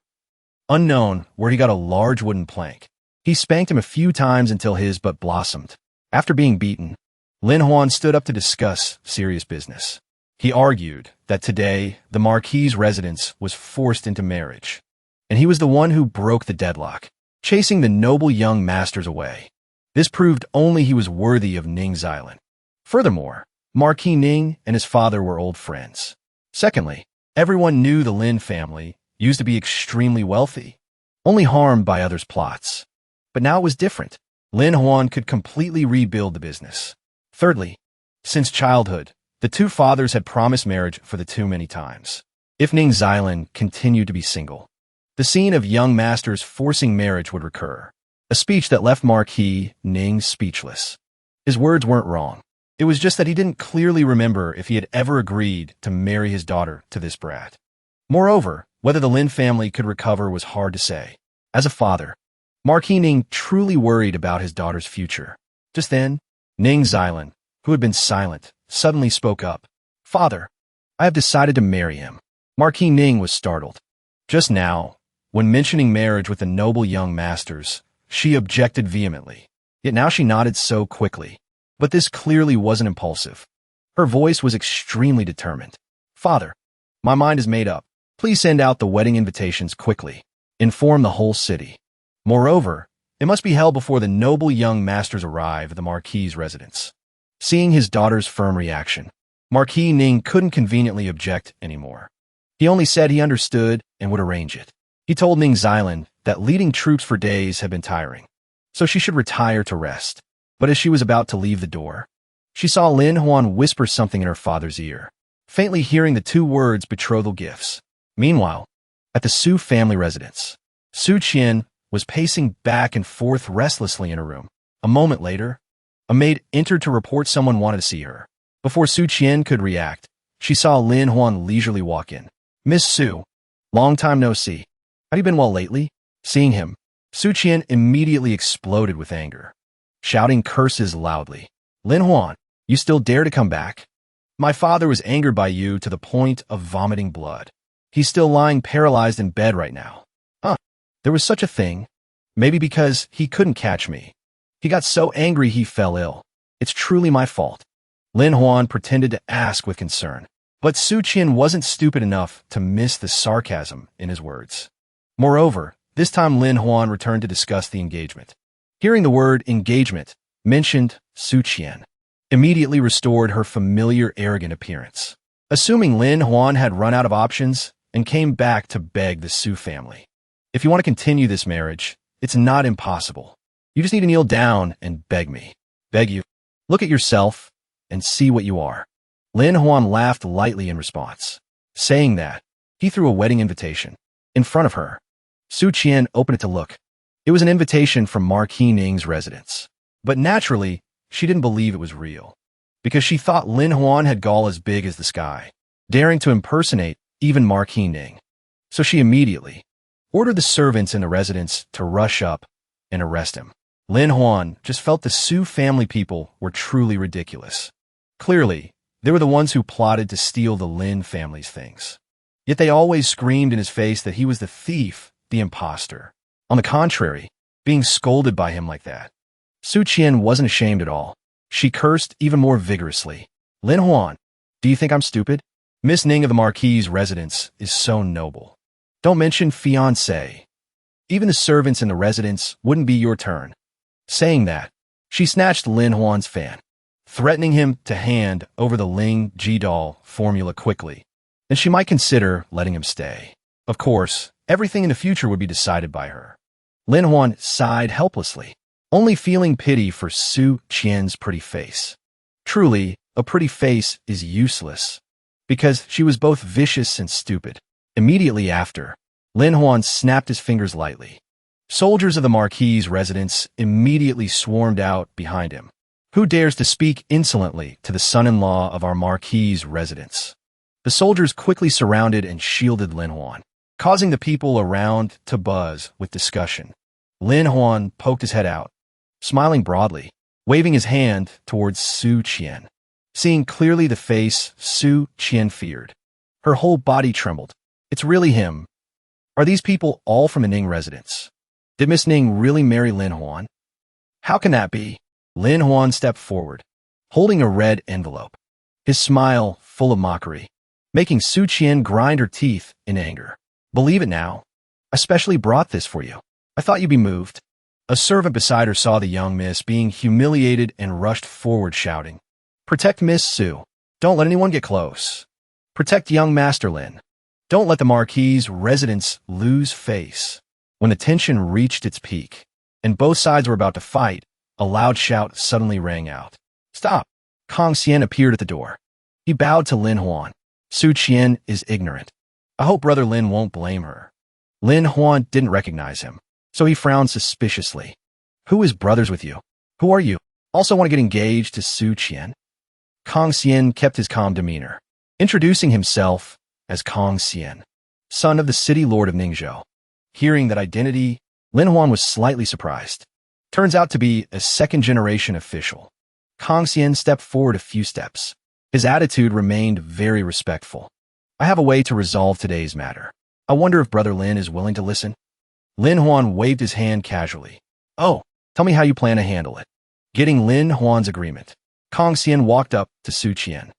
Unknown where he got a large wooden plank, he spanked him a few times until his butt blossomed. After being beaten, Lin Huan stood up to discuss serious business. He argued that today the Marquis's residence was forced into marriage, and he was the one who broke the deadlock, chasing the noble young masters away. This proved only he was worthy of Ning's island. Furthermore, Marquis Ning and his father were old friends. Secondly, everyone knew the Lin family used to be extremely wealthy, only harmed by others' plots. But now it was different. Lin Huan could completely rebuild the business. Thirdly, since childhood, the two fathers had promised marriage for the too many times. If Ning Xilin continued to be single, the scene of young masters forcing marriage would recur, a speech that left Marquis Ning speechless. His words weren't wrong. It was just that he didn't clearly remember if he had ever agreed to marry his daughter to this brat. Moreover, whether the Lin family could recover was hard to say. As a father, Marquis Ning truly worried about his daughter's future. Just then, Ning Xilin, who had been silent, suddenly spoke up. "Father, I have decided to marry him." Marquis Ning was startled. Just now, when mentioning marriage with the noble young masters, she objected vehemently. Yet now she nodded so quickly. But this clearly wasn't impulsive. Her voice was extremely determined. "Father, my mind is made up. Please send out the wedding invitations quickly. Inform the whole city. Moreover, it must be held before the noble young masters arrive at the Marquis's residence." Seeing his daughter's firm reaction, Marquis Ning couldn't conveniently object anymore. He only said he understood and would arrange it. He told Ning Xilin that leading troops for days had been tiring, so she should retire to rest. But as she was about to leave the door, she saw Lin Huan whisper something in her father's ear, faintly hearing the two words betrothal gifts. Meanwhile, at the Su family residence, Su Qian was pacing back and forth restlessly in her room. A moment later, a maid entered to report someone wanted to see her. Before Su Qian could react, she saw Lin Huan leisurely walk in. "Miss Su, long time no see. Have you been well lately?" Seeing him, Su Qian immediately exploded with anger, shouting curses loudly. "Lin Huan, you still dare to come back? My father was angered by you to the point of vomiting blood. He's still lying paralyzed in bed right now." "Huh, there was such a thing. Maybe because he couldn't catch me. He got so angry he fell ill. It's truly my fault." Lin Huan pretended to ask with concern, but Su Qian wasn't stupid enough to miss the sarcasm in his words. Moreover, this time Lin Huan returned to discuss the engagement. Hearing the word engagement mentioned, Su Qian immediately restored her familiar arrogant appearance, assuming Lin Huan had run out of options and came back to beg the Su family. "If you want to continue this marriage, it's not impossible. You just need to kneel down and beg me. Beg you. Look at yourself and see what you are." Lin Huan laughed lightly in response. Saying that, he threw a wedding invitation in front of her. Su Qian opened it to look. It was an invitation from Marquis Ning's residence. But naturally, she didn't believe it was real, because she thought Lin Huan had gall as big as the sky, daring to impersonate even Marquis Ning. So she immediately ordered the servants in the residence to rush up and arrest him. Lin Huan just felt the Su family people were truly ridiculous. Clearly, they were the ones who plotted to steal the Lin family's things. Yet they always screamed in his face that he was the thief, the imposter. On the contrary, being scolded by him like that, Su Qian wasn't ashamed at all. She cursed even more vigorously. "Lin Huan, do you think I'm stupid? Miss Ning of the Marquis's residence is so noble. Don't mention fiancé. Even the servants in the residence wouldn't be your turn." Saying that, she snatched Lin Huan's fan, threatening him to hand over the Ling Ji doll formula quickly, then she might consider letting him stay. Of course, everything in the future would be decided by her. Lin Huan sighed helplessly, only feeling pity for Su Qian's pretty face. Truly, a pretty face is useless, because she was both vicious and stupid. Immediately after, Lin Huan snapped his fingers lightly. Soldiers of the Marquis's residence immediately swarmed out behind him. "Who dares to speak insolently to the son-in-law of our Marquis's residence?" The soldiers quickly surrounded and shielded Lin Huan, causing the people around to buzz with discussion. Lin Huan poked his head out, smiling broadly, waving his hand towards Su Qian. Seeing clearly the face Su Qian feared, her whole body trembled. "It's really him. Are these people all from a Ning residence? Did Miss Ning really marry Lin Huan? How can that be?" Lin Huan stepped forward, holding a red envelope, his smile full of mockery, making Su Qian grind her teeth in anger. "Believe it now. I specially brought this for you. I thought you'd be moved." A servant beside her saw the young miss being humiliated and rushed forward shouting, "Protect Miss Su. Don't let anyone get close. Protect young Master Lin." Don't let the Marquis's residents lose face. When the tension reached its peak, and both sides were about to fight, a loud shout suddenly rang out. Stop! Kang Xian appeared at the door. He bowed to Lin Huan. Su Qian is ignorant. I hope Brother Lin won't blame her. Lin Huan didn't recognize him, so he frowned suspiciously. Who is brothers with you? Who are you? Also want to get engaged to Su Qian? Kang Xian kept his calm demeanor, introducing himself as Kang Xian, son of the city lord of Ningzhou. Hearing that identity, Lin Huan was slightly surprised. Turns out to be a second-generation official. Kang Xian stepped forward a few steps. His attitude remained very respectful. I have a way to resolve today's matter. I wonder if Brother Lin is willing to listen. Lin Huan waved his hand casually. Oh, tell me how you plan to handle it. Getting Lin Huan's agreement, Kang Xian walked up to Su Qian.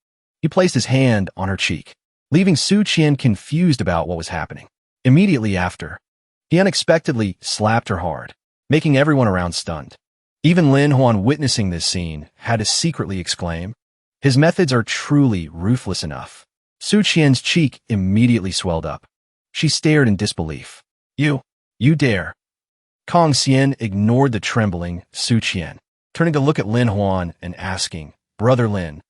He placed his hand on her cheek, leaving Su Qian confused about what was happening. Immediately after, he unexpectedly slapped her hard, making everyone around stunned. Even Lin Huan, witnessing this scene, had to secretly exclaim, his methods are truly ruthless enough. Su Qian's cheek immediately swelled up. She stared in disbelief. You dare. Kang Xian ignored the trembling Su Qian, turning to look at Lin Huan and asking, Brother Lin,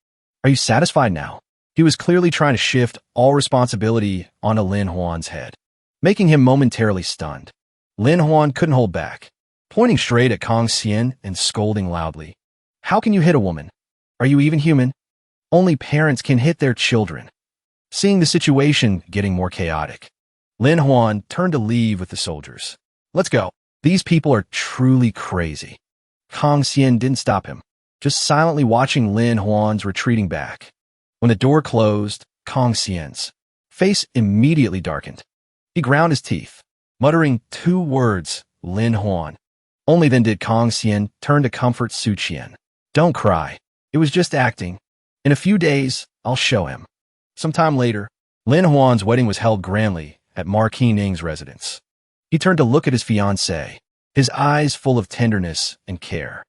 are you satisfied now? He was clearly trying to shift all responsibility onto Lin Huan's head, making him momentarily stunned. Lin Huan couldn't hold back, pointing straight at Kang Xian and scolding loudly. How can you hit a woman? Are you even human? Only parents can hit their children. Seeing the situation getting more chaotic, Lin Huan turned to leave with the soldiers. Let's go. These people are truly crazy. Kang Xian didn't stop him, just silently watching Lin Huan's retreating back. When the door closed, Kang Xian's face immediately darkened. He ground his teeth, muttering 2 words, Lin Huan. Only then did Kang Xian turn to comfort Su Qian. Don't cry. It was just acting. In a few days, I'll show him. Sometime later, Lin Huan's wedding was held grandly at Marquis Ning's residence. He turned to look at his fiancée, his eyes full of tenderness and care.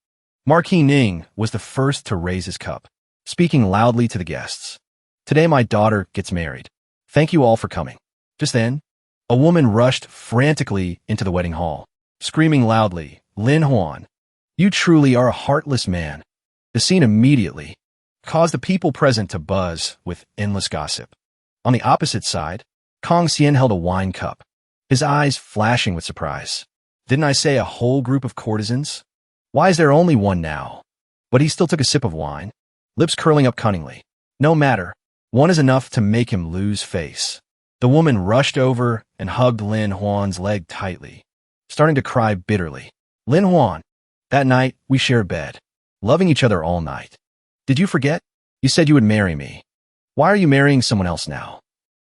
Marquis Ning was the first to raise his cup, speaking loudly to the guests. Today my daughter gets married. Thank you all for coming. Just then, a woman rushed frantically into the wedding hall, screaming loudly, Lin Huan, you truly are a heartless man. The scene immediately caused the people present to buzz with endless gossip. On the opposite side, Kang Xian held a wine cup, his eyes flashing with surprise. Didn't I say a whole group of courtesans? Why is there only one now? But he still took a sip of wine, lips curling up cunningly. No matter, one is enough to make him lose face. The woman rushed over and hugged Lin Huan's leg tightly, starting to cry bitterly. Lin Huan, that night we shared bed, loving each other all night. Did you forget? You said you would marry me. Why are you marrying someone else now?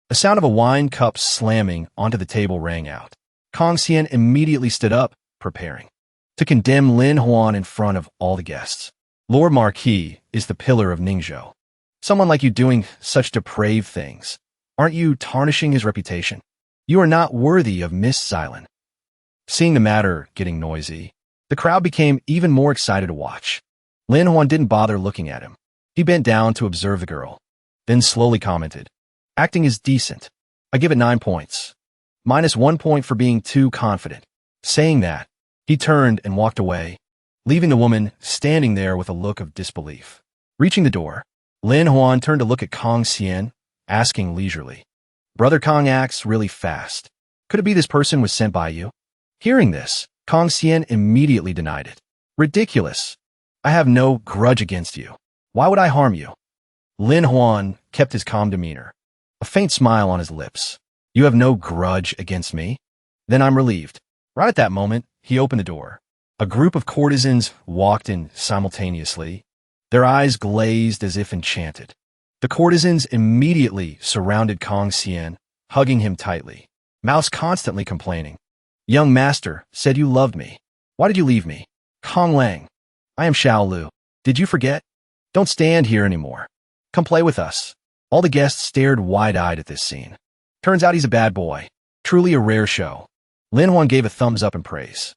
The sound of a wine cup slamming onto the table rang out. Kang Xian immediately stood up, preparing to condemn Lin Huan in front of all the guests. Lord Marquis is the pillar of Ningzhou. Someone like you doing such depraved things. Aren't you tarnishing his reputation? You are not worthy of Miss Xylan. Seeing the matter getting noisy, the crowd became even more excited to watch. Lin Huan didn't bother looking at him. He bent down to observe the girl, then slowly commented, acting is decent. I give it 9 points. -1 point for being too confident. Saying that, he turned and walked away, leaving the woman standing there with a look of disbelief. Reaching the door, Lin Huan turned to look at Kang Xian, asking leisurely, Brother Kang acts really fast. Could it be this person was sent by you? Hearing this, Kang Xian immediately denied it. Ridiculous. I have no grudge against you. Why would I harm you? Lin Huan kept his calm demeanor, a faint smile on his lips. You have no grudge against me? Then I'm relieved. Right at that moment, he opened the door. A group of courtesans walked in simultaneously, their eyes glazed as if enchanted. The courtesans immediately surrounded Kang Xian, hugging him tightly, mouths constantly complaining. Young master said you loved me. Why did you leave me? Kong Lang. I am Xiao Lu. Did you forget? Don't stand here anymore. Come play with us. All the guests stared wide-eyed at this scene. Turns out he's a bad boy. Truly a rare show. Lin Huan gave a thumbs up in praise.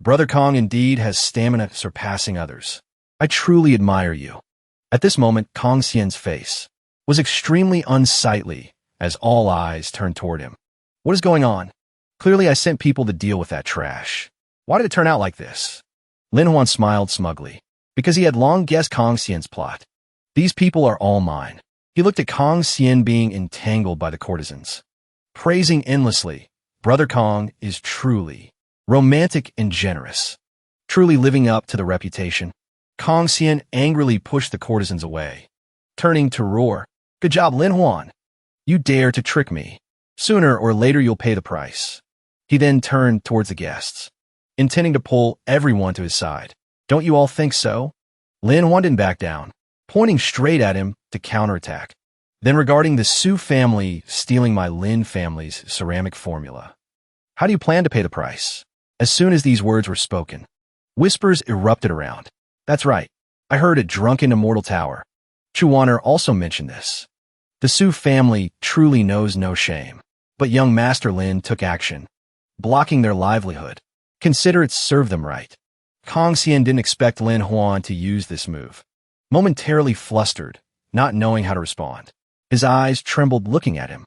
Brother Kong indeed has stamina surpassing others. I truly admire you. At this moment, Kang Xian's face was extremely unsightly as all eyes turned toward him. What is going on? Clearly I sent people to deal with that trash. Why did it turn out like this? Lin Huan smiled smugly, because he had long guessed Kong Xian's plot. These people are all mine. He looked at Kong Xian being entangled by the courtesans, praising endlessly. Brother Kong is truly romantic and generous, truly living up to the reputation. Kong Xian angrily pushed the courtesans away, turning to roar, "Good job, Lin Huan. You dare to trick me. Sooner or later you'll pay the price." He then turned towards the guests, intending to pull everyone to his side. "Don't you all think so?" Lin Huan didn't back down, pointing straight at him to counterattack. "Then regarding the Su family stealing my Lin family's ceramic formula, how do you plan to pay the price?" As soon as these words were spoken, whispers erupted around. "That's right. I heard a drunken immortal tower." Chu Wan'er also mentioned this. The Su family truly knows no shame. But young Master Lin took action, blocking their livelihood. Consider it served them right. Kong Xian didn't expect Lin Huan to use this move. Momentarily flustered, not knowing how to respond. His eyes trembled looking at him,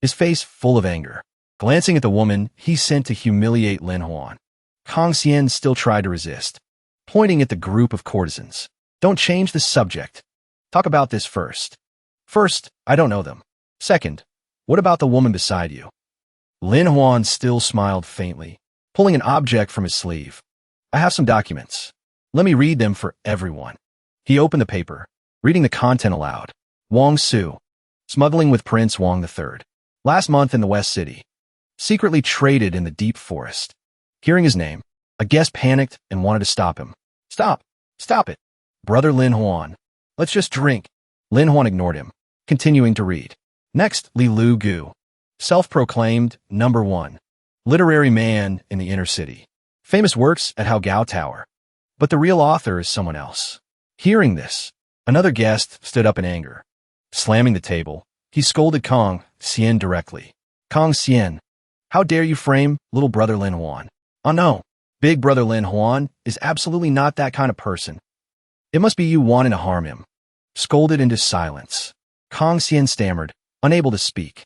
his face full of anger. Glancing at the woman he sent to humiliate Lin Huan, Kong Xian still tried to resist, pointing at the group of courtesans. "Don't change the subject. Talk about this first. First, I don't know them. Second, what about the woman beside you?" Lin Huan still smiled faintly, pulling an object from his sleeve. "I have some documents. Let me read them for everyone." He opened the paper, reading the content aloud. "Wang Su, smuggling with Prince Wang III. Last month in the West City. Secretly traded in the deep forest." Hearing his name, a guest panicked and wanted to stop him. "Stop! Stop it! Brother Lin Huan. Let's just drink." Lin Huan ignored him, continuing to read. Next, Li Lu Gu, self-proclaimed #1 literary man in the inner city. Famous works at Manhwa Tower. But the real author is someone else. Hearing this, another guest stood up in anger. Slamming the table, he scolded Kong Xian directly. "Kong Xian, how dare you frame little brother Lin Huan? Oh no, big brother Lin Huan is absolutely not that kind of person. It must be you wanting to harm him." Scolded into silence, Kong Xian stammered, unable to speak.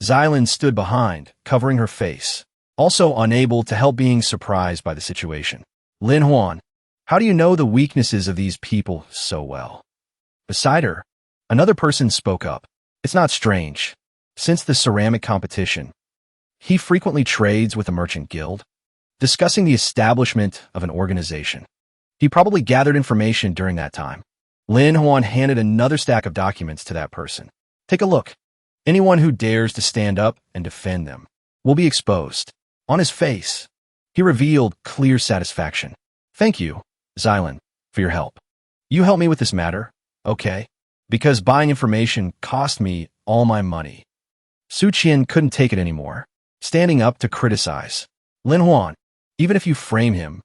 Xylin stood behind, covering her face, also unable to help being surprised by the situation. "Lin Huan, how do you know the weaknesses of these people so well?" Beside her, another person spoke up. "It's not strange. Since the ceramic competition, he frequently trades with the merchant guild, discussing the establishment of an organization. He probably gathered information during that time." Lin Huan handed another stack of documents to that person. "Take a look. Anyone who dares to stand up and defend them will be exposed." On his face, he revealed clear satisfaction. "Thank you, Xylin, for your help. You helped me with this matter, okay? Because buying information cost me all my money." Su Qian couldn't take it anymore, standing up to criticize. "Lin Huan, even if you frame him,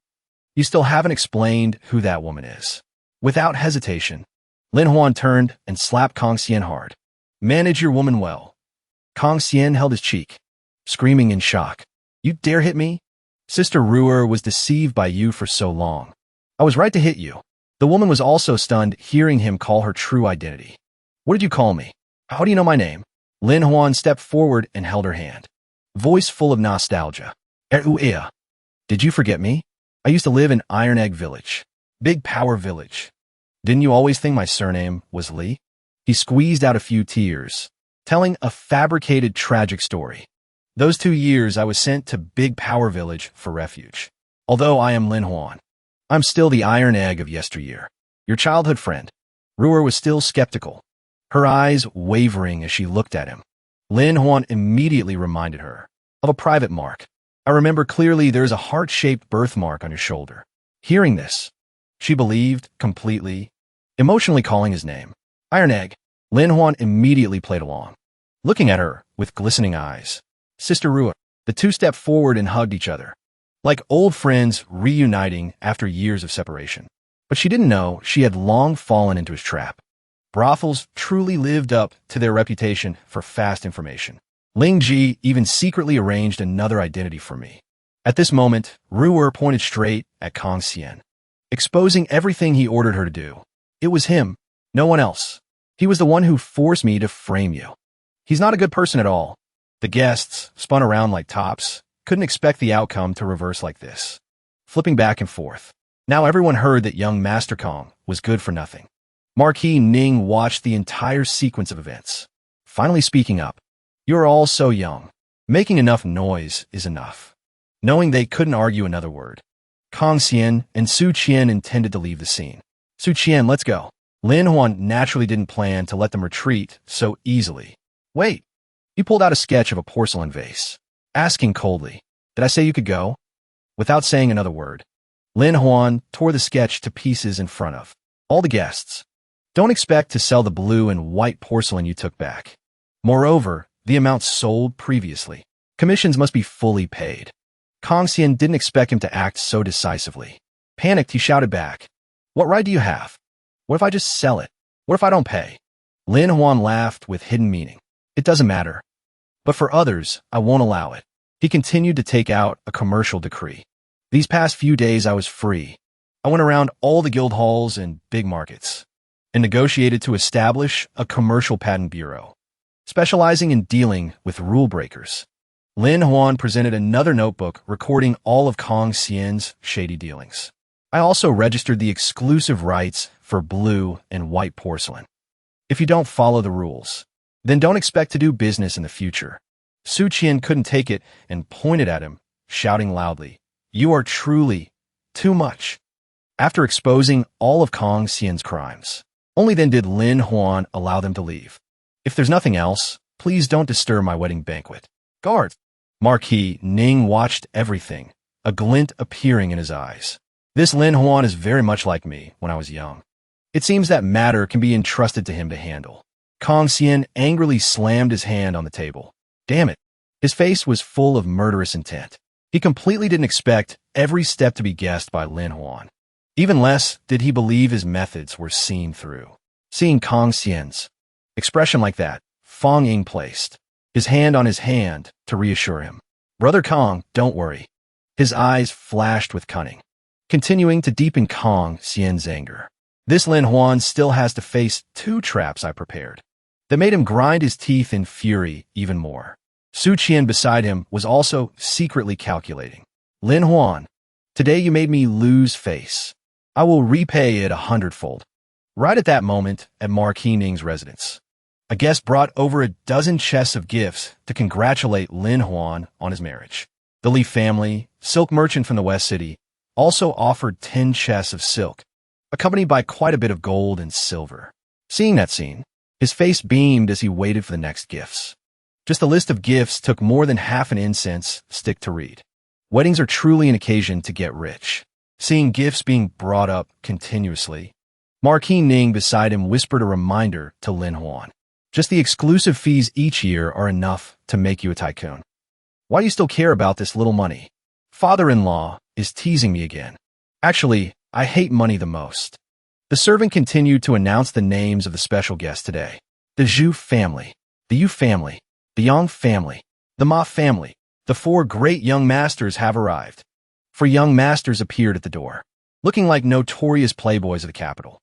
you still haven't explained who that woman is." Without hesitation, Lin Huan turned and slapped Kong Xian hard. "Manage your woman well." Kong Xian held his cheek, screaming in shock. "You dare hit me? Sister Ruer was deceived by you for so long. I was right to hit you." The woman was also stunned hearing him call her true identity. "What did you call me? How do you know my name?" Lin Huan stepped forward and held her hand, voice full of nostalgia. "Did you forget me? I used to live in Iron Egg Village. Big Power Village. Didn't you always think my surname was Li?" He squeezed out a few tears, telling a fabricated tragic story. "Those 2 years I was sent to Big Power Village for refuge. Although I am Lin Huan, I'm still the Iron Egg of yesteryear. Your childhood friend." Ruer was still skeptical, her eyes wavering as she looked at him. Lin Huan immediately reminded her of a private mark. "I remember clearly there is a heart-shaped birthmark on your shoulder." Hearing this, she believed completely, emotionally calling his name. "Iron Egg." Lin Huan immediately played along, looking at her with glistening eyes. "Sister Ruer." The two stepped forward and hugged each other, like old friends reuniting after years of separation. But she didn't know she had long fallen into his trap. Brothels truly lived up to their reputation for fast information. Ling Ji even secretly arranged another identity for me. At this moment, Ruer pointed straight at Kong Xian, exposing everything he ordered her to do. "It was him, no one else. He was the one who forced me to frame you." He's not a good person at all. The guests, spun around like tops, couldn't expect the outcome to reverse like this. Flipping back and forth. Now everyone heard that young Master Kong was good for nothing. Marquis Ning watched the entire sequence of events. Finally speaking up. You are all so young. Making enough noise is enough. Knowing they couldn't argue another word, Kong Xian and Su Qian intended to leave the scene. Su Qian, let's go. Lin Huan naturally didn't plan to let them retreat so easily. Wait. He pulled out a sketch of a porcelain vase, asking coldly, did I say you could go? Without saying another word, Lin Huan tore the sketch to pieces in front of all the guests. Don't expect to sell the blue and white porcelain you took back. Moreover, the amount sold previously. Commissions must be fully paid. Kong Xian didn't expect him to act so decisively. Panicked, he shouted back, what right do you have? What if I just sell it? What if I don't pay? Lin Huan laughed with hidden meaning. It doesn't matter. But for others, I won't allow it. He continued to take out a commercial decree. These past few days I was free. I went around all the guild halls and big markets and negotiated to establish a commercial patent bureau, specializing in dealing with rule breakers. Lin Huan presented another notebook recording all of Kong Xian's shady dealings. I also registered the exclusive rights for blue and white porcelain. If you don't follow the rules, then don't expect to do business in the future. Su Qian couldn't take it and pointed at him, shouting loudly, you are truly too much. After exposing all of Kong Xian's crimes, only then did Lin Huan allow them to leave. If there's nothing else, please don't disturb my wedding banquet. Guard! Marquis Ning watched everything, a glint appearing in his eyes. This Lin Huan is very much like me when I was young. It seems that matter can be entrusted to him to handle. Kong Xian angrily slammed his hand on the table. Damn it. His face was full of murderous intent. He completely didn't expect every step to be guessed by Lin Huan. Even less did he believe his methods were seen through. Seeing Kong Xian's expression like that, Fong Ying placed his hand on his hand to reassure him. Brother Kong, don't worry. His eyes flashed with cunning, continuing to deepen Kong Xian's anger. This Lin Huan still has to face 2 traps I prepared that made him grind his teeth in fury even more. Su Qian beside him was also secretly calculating. Lin Huan, today you made me lose face. I will repay it 100-fold. Right at that moment, at Marquis Ning's residence, a guest brought over a dozen chests of gifts to congratulate Lin Huan on his marriage. The Li family, silk merchant from the West City, also offered 10 chests of silk, accompanied by quite a bit of gold and silver. Seeing that scene, his face beamed as he waited for the next gifts. Just a list of gifts took more than half an incense stick to read. Weddings are truly an occasion to get rich. Seeing gifts being brought up continuously, Marquis Ning beside him whispered a reminder to Lin Huan. Just the exclusive fees each year are enough to make you a tycoon. Why do you still care about this little money? Father-in-law is teasing me again. Actually, I hate money the most. The servant continued to announce the names of the special guests today. The Zhu family, the Yu family, the Yang family, the Ma family. The 4 great young masters have arrived. 4 young masters appeared at the door, looking like notorious playboys of the capital.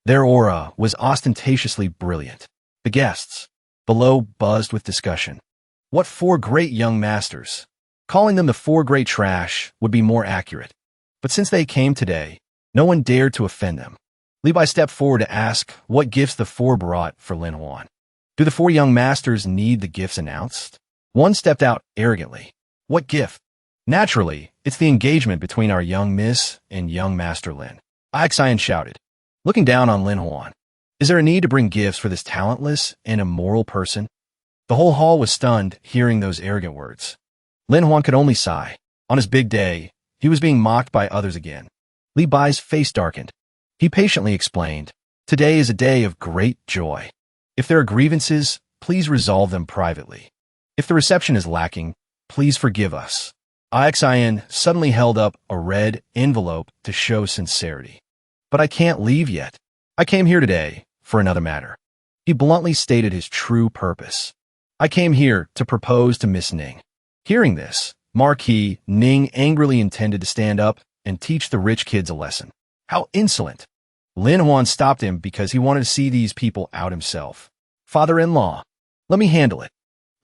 Their aura was ostentatiously brilliant. The guests below buzzed with discussion. What 4 great young masters? Calling them the 4 great trash would be more accurate. But since they came today, no one dared to offend them. Levi stepped forward to ask what gifts the 4 brought for Lin Huan. Do the 4 young masters need the gifts announced? One stepped out arrogantly. What gift? Naturally, it's the engagement between our young miss and young master Lin. Xian shouted, looking down on Lin Huan. Is there a need to bring gifts for this talentless and immoral person? The whole hall was stunned hearing those arrogant words. Lin Huan could only sigh. On his big day, he was being mocked by others again. Li Bai's face darkened. He patiently explained, today is a day of great joy. If there are grievances, please resolve them privately. If the reception is lacking, please forgive us. Xian suddenly held up a red envelope to show sincerity. But I can't leave yet. I came here today for another matter. He bluntly stated his true purpose. I came here to propose to Miss Ning. Hearing this, Marquis Ning angrily intended to stand up and teach the rich kids a lesson. How insolent! Lin Huan stopped him because he wanted to see these people out himself. Father-in-law, let me handle it.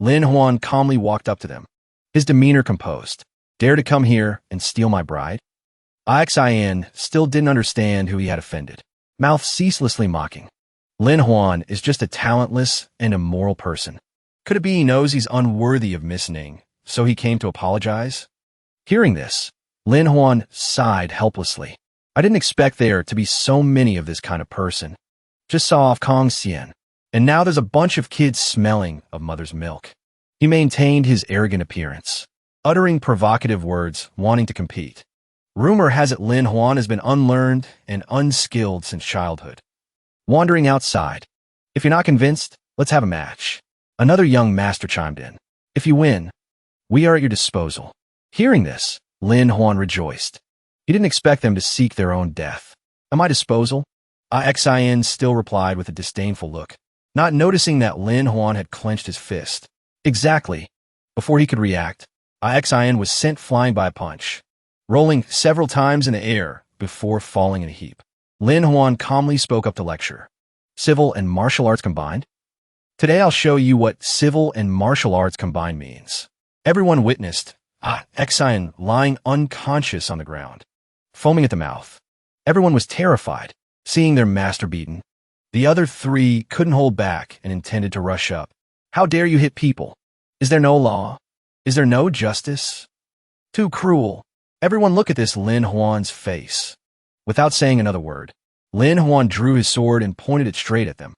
Lin Huan calmly walked up to them, his demeanor composed. Dare to come here and steal my bride? Ixin still didn't understand who he had offended, mouth ceaselessly mocking. Lin Huan is just a talentless and immoral person. Could it be he knows he's unworthy of Miss Ning, so he came to apologize? Hearing this, Lin Huan sighed helplessly. I didn't expect there to be so many of this kind of person. Just saw off Kong Xian, and now there's a bunch of kids smelling of mother's milk. He maintained his arrogant appearance, uttering provocative words, wanting to compete. Rumor has it Lin Huan has been unlearned and unskilled since childhood. Wandering outside. If you're not convinced, let's have a match. Another young master chimed in. If you win, we are at your disposal. Hearing this, Lin Huan rejoiced. He didn't expect them to seek their own death. At my disposal? Ixin still replied with a disdainful look, not noticing that Lin Huan had clenched his fist. Exactly. Before he could react, Ixin was sent flying by a punch, rolling several times in the air before falling in a heap. Lin Huan calmly spoke up to lecture. Civil and martial arts combined? Today I'll show you what civil and martial arts combined means. Everyone witnessed Ixin lying unconscious on the ground, foaming at the mouth. Everyone was terrified, seeing their master beaten. The other three couldn't hold back and intended to rush up. How dare you hit people? Is there no law? Is there no justice? Too cruel. Everyone look at this Lin Huan's face. Without saying another word, Lin Huan drew his sword and pointed it straight at them.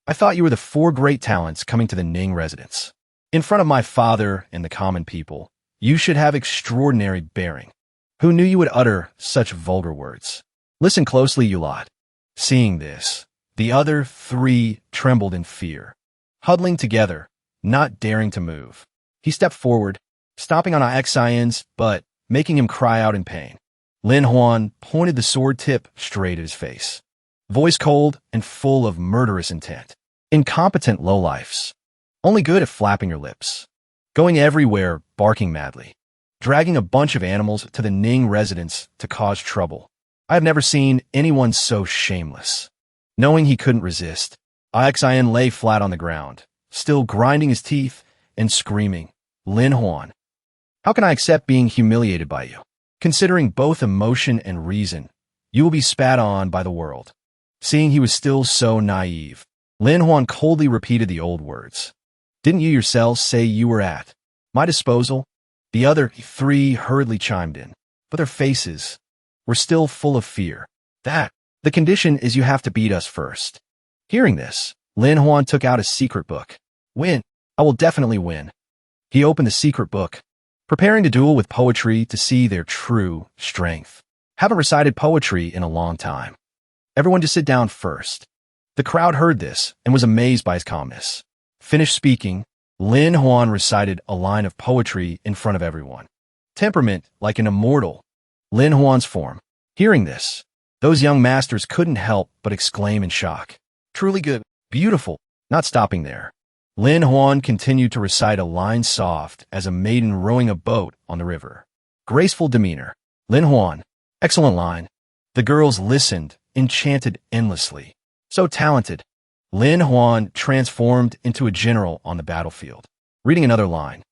I thought you were the four great talents coming to the Ning residence. In front of my father and the common people, you should have extraordinary bearing. Who knew you would utter such vulgar words? Listen closely, you lot. Seeing this, the other three trembled in fear, huddling together, not daring to move. He stepped forward, stomping on Ixin's butt, making him cry out in pain. Lin Huan pointed the sword tip straight at his face, voice cold and full of murderous intent. Incompetent lowlifes, only good at flapping your lips, going everywhere barking madly, dragging a bunch of animals to the Ning residence to cause trouble. I have never seen anyone so shameless. Knowing he couldn't resist, Ixin lay flat on the ground, still grinding his teeth and screaming, Lin Huan, how can I accept being humiliated by you? Considering both emotion and reason, you will be spat on by the world. Seeing he was still so naive, Lin Huan coldly repeated the old words. Didn't you yourselves say you were at my disposal? The other three hurriedly chimed in, but their faces were still full of fear. The condition is you have to beat us first. Hearing this, Lin Huan took out a secret book. Win. I will definitely win. He opened the secret book, preparing to duel with poetry to see their true strength. Haven't recited poetry in a long time. Everyone just sit down first. The crowd heard this and was amazed by his calmness. Finished speaking, Lin Huan recited a line of poetry in front of everyone. Temperament like an immortal. Lin Huan's form. Hearing this, those young masters couldn't help but exclaim in shock. Truly good, beautiful. Not stopping there, Lin Huan continued to recite a line soft as a maiden rowing a boat on the river. Graceful demeanor. Lin Huan. Excellent line. The girls listened, enchanted endlessly. So talented. Lin Huan transformed into a general on the battlefield. Reading another line.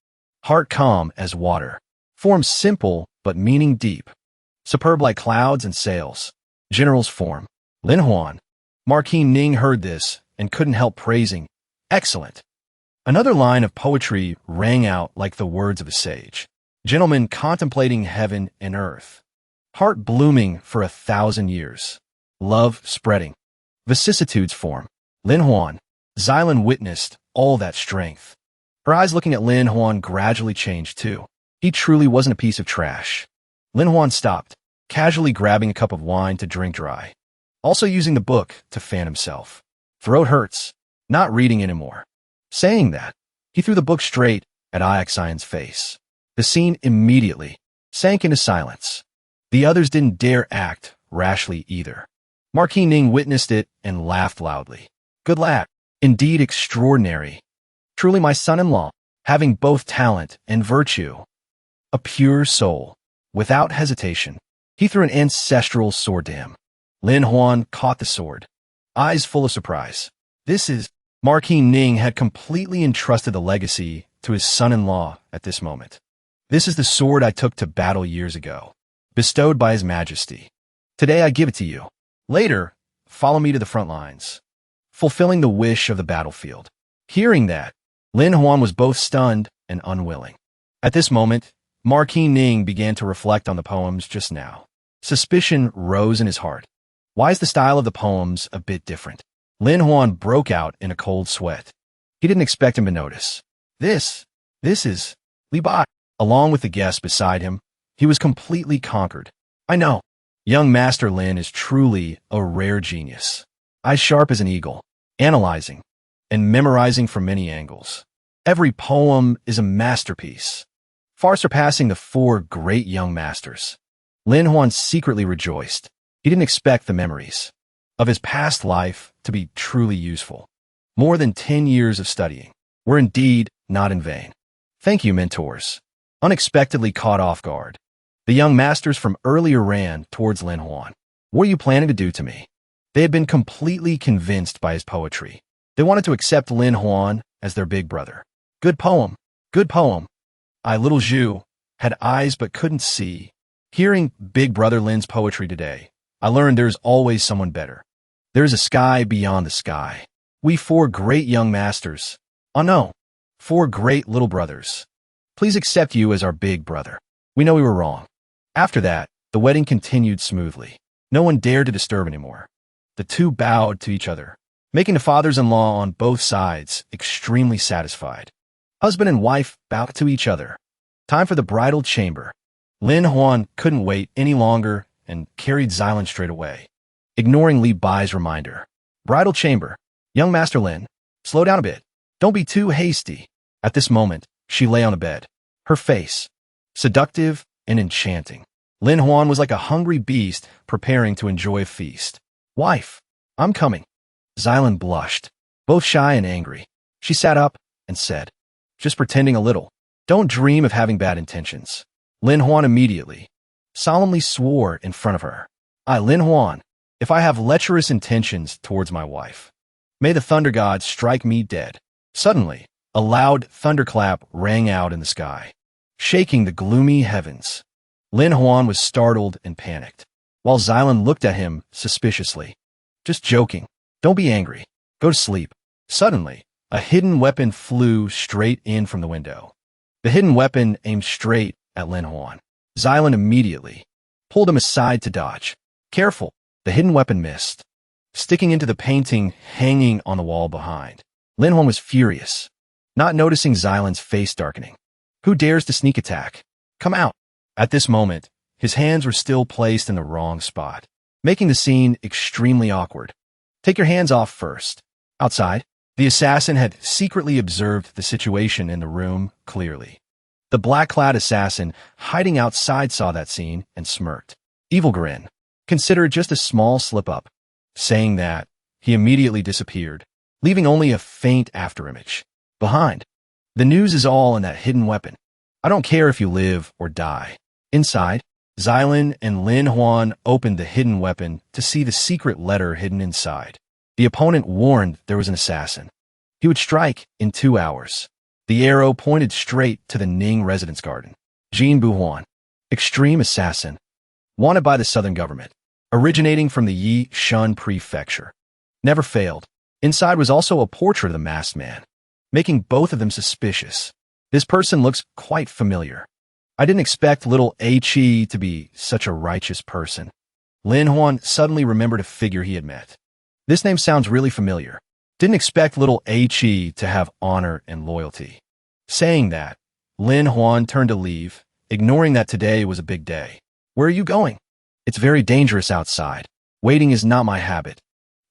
Heart calm as water. Form simple but meaning deep. Superb like clouds and sails. General's form. Lin Huan. Marquis Ning heard this and couldn't help praising. Excellent. Another line of poetry rang out like the words of a sage. Gentleman contemplating heaven and earth. Heart blooming for 1,000 years. Love spreading. Vicissitudes form. Lin Huan. Xylan witnessed all that strength. Her eyes looking at Lin Huan gradually changed too. He truly wasn't a piece of trash. Lin Huan stopped, casually grabbing a cup of wine to drink dry. Also using the book to fan himself. Throat hurts. Not reading anymore. Saying that, he threw the book straight at Ixin's face. The scene immediately sank into silence. The others didn't dare act rashly either. Marquis Ning witnessed it and laughed loudly. Good lad. Indeed extraordinary. Truly my son-in-law, having both talent and virtue. A pure soul. Without hesitation, he threw an ancestral sword to him. Lin Huan caught the sword, eyes full of surprise. Marquis Ning had completely entrusted the legacy to his son-in-law at this moment. This is the sword I took to battle years ago, bestowed by His Majesty. Today I give it to you. Later, follow me to the front lines, fulfilling the wish of the battlefield. Hearing that, Lin Huan was both stunned and unwilling. At this moment, Marquis Ning began to reflect on the poems just now. Suspicion rose in his heart. Why is the style of the poems a bit different? Lin Huan broke out in a cold sweat. He didn't expect him to notice. This is Li Bai. Along with the guest beside him, he was completely conquered. I know. Young Master Lin is truly a rare genius. Eyes sharp as an eagle, analyzing and memorizing from many angles. Every poem is a masterpiece, far surpassing the four great young masters. Lin Huan secretly rejoiced. He didn't expect the memories of his past life to be truly useful. More than 10 years of studying were indeed not in vain. Thank you, mentors. Unexpectedly caught off guard, the young masters from earlier ran towards Lin Huan. What are you planning to do to me? They had been completely convinced by his poetry. They wanted to accept Lin Huan as their big brother. Good poem. Good poem. I, little Zhu, had eyes but couldn't see. Hearing Big Brother Lin's poetry today, I learned there's always someone better. There's a sky beyond the sky. We four great young masters. Oh no, four great little brothers. Please accept you as our big brother. We know we were wrong. After that, the wedding continued smoothly. No one dared to disturb anymore. The two bowed to each other, making the fathers-in-law on both sides extremely satisfied. Husband and wife bowed to each other. Time for the bridal chamber. Lin Huan couldn't wait any longer and carried Xylan straight away, ignoring Li Bai's reminder. Bridal chamber. Young Master Lin, slow down a bit. Don't be too hasty. At this moment, she lay on a bed, her face seductive and enchanting. Lin Huan was like a hungry beast preparing to enjoy a feast. Wife, I'm coming. Xylan blushed, both shy and angry. She sat up and said, just pretending a little. Don't dream of having bad intentions. Lin Huan immediately, solemnly swore in front of her. I, Lin Huan, if I have lecherous intentions towards my wife, may the thunder god strike me dead. Suddenly, a loud thunderclap rang out in the sky, shaking the gloomy heavens. Lin Huan was startled and panicked, while Xylan looked at him suspiciously. Just joking. Don't be angry. Go to sleep. Suddenly, a hidden weapon flew straight in from the window. The hidden weapon aimed straight at Lin Huan. Xylan immediately pulled him aside to dodge. Careful, the hidden weapon missed, sticking into the painting hanging on the wall behind. Lin Huan was furious, not noticing Xylan's face darkening. Who dares to sneak attack? Come out. At this moment, his hands were still placed in the wrong spot, making the scene extremely awkward. Take your hands off first. Outside, the assassin had secretly observed the situation in the room clearly. The black-clad assassin hiding outside saw that scene and smirked. Evil grin. Consider it just a small slip-up. Saying that, he immediately disappeared, leaving only a faint afterimage behind. The news is all in that hidden weapon. I don't care if you live or die. Inside, Xylan and Lin Huan opened the hidden weapon to see the secret letter hidden inside. The opponent warned there was an assassin. He would strike in 2 hours. The arrow pointed straight to the Ning residence garden. Jin Buhuan, extreme assassin, wanted by the southern government, originating from the Yi Shun prefecture. Never failed. Inside was also a portrait of the masked man, making both of them suspicious. This person looks quite familiar. I didn't expect little Ecchi to be such a righteous person. Lin Huan suddenly remembered a figure he had met. This name sounds really familiar. Didn't expect little Ecchi to have honor and loyalty. Saying that, Lin Huan turned to leave, ignoring that today was a big day. Where are you going? It's very dangerous outside. Waiting is not my habit.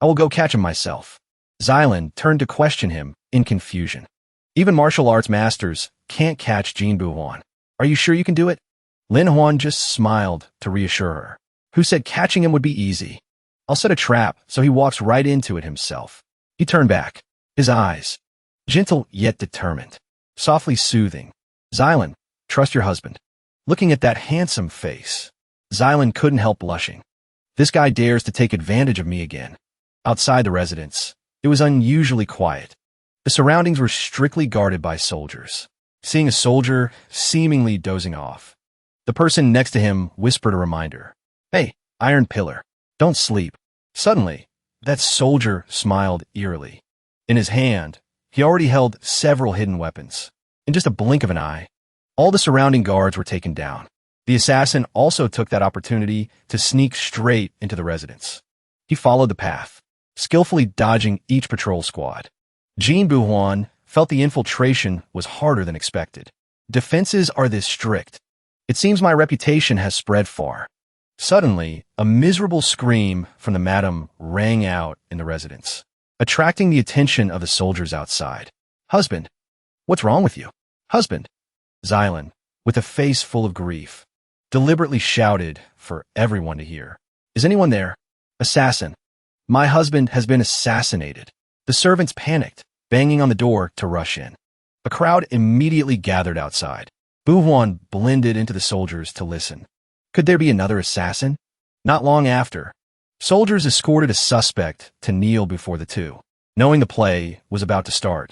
I will go catch him myself. Xylan turned to question him in confusion. Even martial arts masters can't catch Jin Buhuan. Are you sure you can do it? Lin Huan just smiled to reassure her. Who said catching him would be easy? I'll set a trap so he walks right into it himself. He turned back, his eyes gentle yet determined, softly soothing. Xylan, trust your husband. Looking at that handsome face, Xylan couldn't help blushing. This guy dares to take advantage of me again. Outside the residence, it was unusually quiet. The surroundings were strictly guarded by soldiers. seeing a soldier seemingly dozing off. The person next to him whispered a reminder. Hey, Iron Pillar, don't sleep. Suddenly, that soldier smiled eerily. In his hand, he already held several hidden weapons. In just a blink of an eye, all the surrounding guards were taken down. The assassin also took that opportunity to sneak straight into the residence. He followed the path, skillfully dodging each patrol squad. Jin Buhuan felt the infiltration was harder than expected. Defenses are this strict. It seems my reputation has spread far. Suddenly, a miserable scream from the madam rang out in the residence, attracting the attention of the soldiers outside. Husband, what's wrong with you? Husband, Xylan, with a face full of grief, deliberately shouted for everyone to hear. Is anyone there? Assassin. My husband has been assassinated. The servants panicked, banging on the door to rush in. A crowd immediately gathered outside. Buhuan blended into the soldiers to listen. Could there be another assassin? Not long after, soldiers escorted a suspect to kneel before the two. Knowing the play was about to start,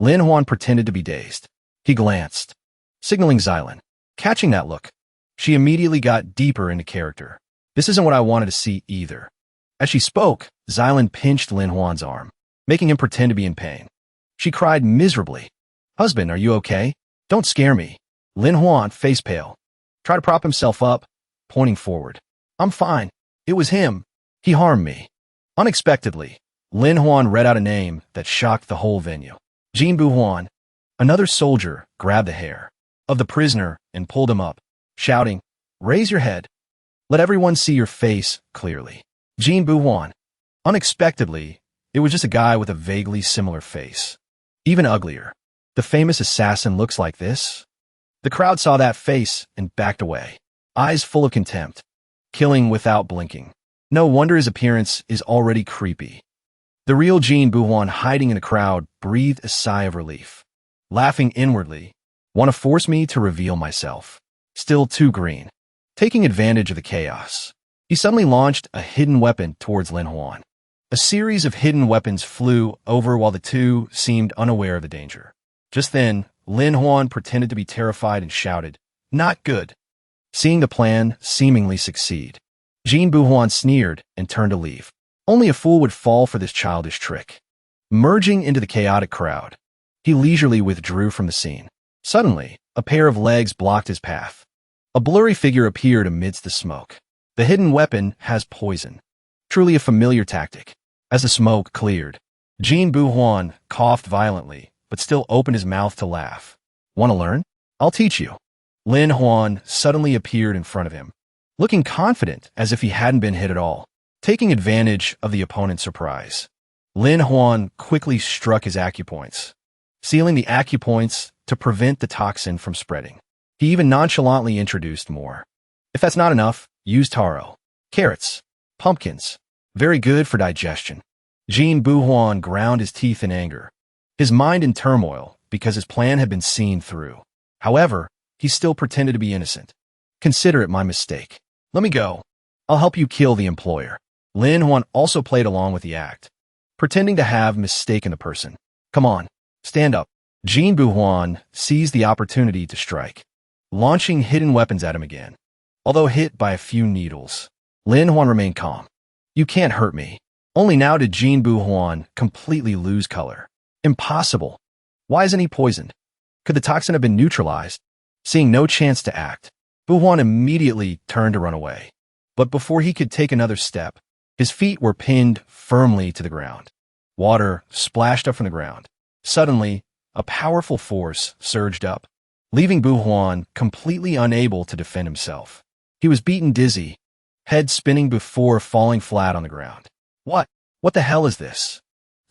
Lin Huan pretended to be dazed. He glanced, signaling Xylan. Catching that look, she immediately got deeper into character. This isn't what I wanted to see either. As she spoke, Xylan pinched Lin Huan's arm, making him pretend to be in pain. She cried miserably. Husband, are you okay? Don't scare me. Lin Huan, face pale, tried to prop himself up, pointing forward. I'm fine. It was him. He harmed me. Unexpectedly, Lin Huan read out a name that shocked the whole venue. Jin Buhuan. Another soldier grabbed the hair of the prisoner and pulled him up, shouting, Raise your head. Let everyone see your face clearly. Jin Buhuan. Unexpectedly, it was just a guy with a vaguely similar face. Even uglier. The famous assassin looks like this? The crowd saw that face and backed away, eyes full of contempt, killing without blinking. No wonder his appearance is already creepy. The real Jin Buhuan, hiding in the crowd, breathed a sigh of relief, laughing inwardly. Want to force me to reveal myself? Still too green. Taking advantage of the chaos, he suddenly launched a hidden weapon towards Lin Huan. A series of hidden weapons flew over while the two seemed unaware of the danger. Just then, Lin Huan pretended to be terrified and shouted, Not good. Seeing the plan seemingly succeed, Jin Buhuan sneered and turned to leave. Only a fool would fall for this childish trick. Merging into the chaotic crowd, he leisurely withdrew from the scene. Suddenly, a pair of legs blocked his path. A blurry figure appeared amidst the smoke. The hidden weapon has poison. Truly a familiar tactic. As the smoke cleared, Jin Buhuan coughed violently, but still opened his mouth to laugh. Want to learn? I'll teach you. Lin Huan suddenly appeared in front of him, looking confident as if he hadn't been hit at all. Taking advantage of the opponent's surprise, Lin Huan quickly struck his acupoints, sealing the acupoints to prevent the toxin from spreading. He even nonchalantly introduced more. If that's not enough, use taro, carrots, pumpkins. Very good for digestion. Jin Buhuan ground his teeth in anger, his mind in turmoil because his plan had been seen through. However, he still pretended to be innocent. Consider it my mistake. Let me go. I'll help you kill the employer. Lin Huan also played along with the act, pretending to have mistaken the person. Come on, stand up. Jin Buhuan seized the opportunity to strike, launching hidden weapons at him again. Although hit by a few needles, Lin Huan remained calm. You can't hurt me. Only now did Jin Buhuan completely lose color. Impossible. Why isn't he poisoned? Could the toxin have been neutralized? Seeing no chance to act, Buhuan immediately turned to run away. But before he could take another step, his feet were pinned firmly to the ground. Water splashed up from the ground. Suddenly, a powerful force surged up, leaving Buhuan completely unable to defend himself. He was beaten dizzy, head spinning before falling flat on the ground. What the hell is this?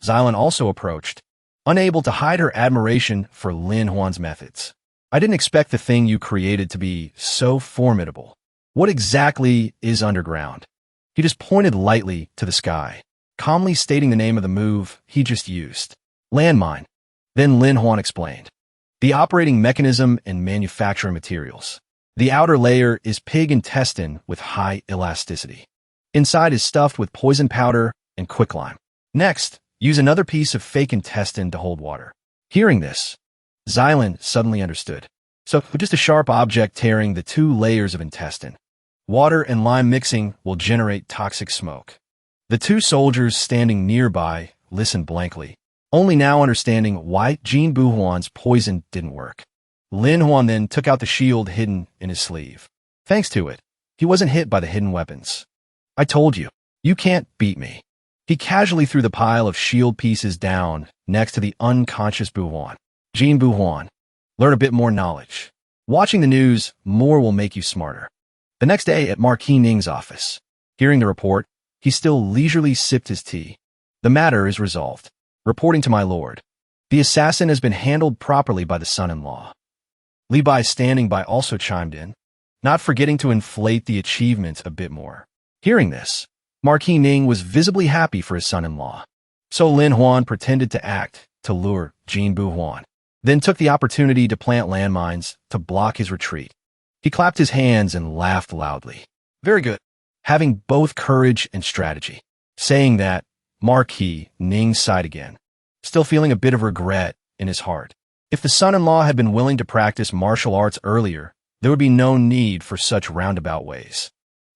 Xylan also approached, unable to hide her admiration for Lin Huan's methods. I didn't expect the thing you created to be so formidable. What exactly is underground? He just pointed lightly to the sky, calmly stating the name of the move he just used. Landmine. Then Lin Huan explained. The operating mechanism and manufacturing materials. The outer layer is pig intestine with high elasticity. Inside is stuffed with poison powder and quicklime. Next, use another piece of fake intestine to hold water. Hearing this, Xylan suddenly understood. So, just a sharp object tearing the 2 layers of intestine. Water and lime mixing will generate toxic smoke. The 2 soldiers standing nearby listened blankly, only now understanding why Jin Buhuan's poison didn't work. Lin Huan then took out the shield hidden in his sleeve. Thanks to it, he wasn't hit by the hidden weapons. I told you, you can't beat me. He casually threw the pile of shield pieces down next to the unconscious Buhuan. Jin Buhuan, learn a bit more knowledge. Watching the news, more will make you smarter. The next day at Marquis Ning's office, hearing the report, he still leisurely sipped his tea. The matter is resolved. Reporting to my lord, the assassin has been handled properly by the son-in-law. Li Bai standing by also chimed in, not forgetting to inflate the achievement a bit more. Hearing this, Marquis Ning was visibly happy for his son-in-law. So Lin Huan pretended to act to lure Jin Buhuan, then took the opportunity to plant landmines to block his retreat. He clapped his hands and laughed loudly. Very good. Having both courage and strategy. Saying that, Marquis Ning sighed again, still feeling a bit of regret in his heart. If the son-in-law had been willing to practice martial arts earlier, there would be no need for such roundabout ways.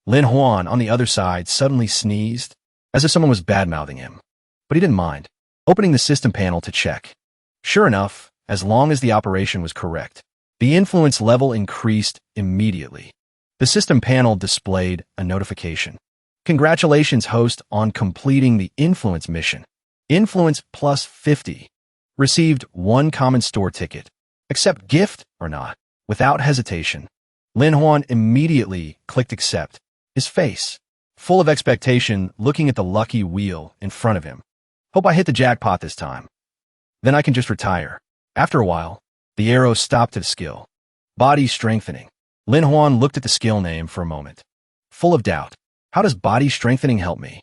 Lin Huan, on the other side, suddenly sneezed, as if someone was bad-mouthing him. But he didn't mind, opening the system panel to check. Sure enough, as long as the operation was correct, the influence level increased immediately. The system panel displayed a notification. Congratulations, host, on completing the influence mission. Influence plus 50. Received 1 common store ticket. Accept gift or not? Without hesitation, Lin Huan immediately clicked accept, his face full of expectation, looking at the lucky wheel in front of him. Hope I hit the jackpot this time. Then I can just retire. After a while, the arrow stopped at a skill. Body strengthening. Lin Huan looked at the skill name for a moment, full of doubt. How does body strengthening help me?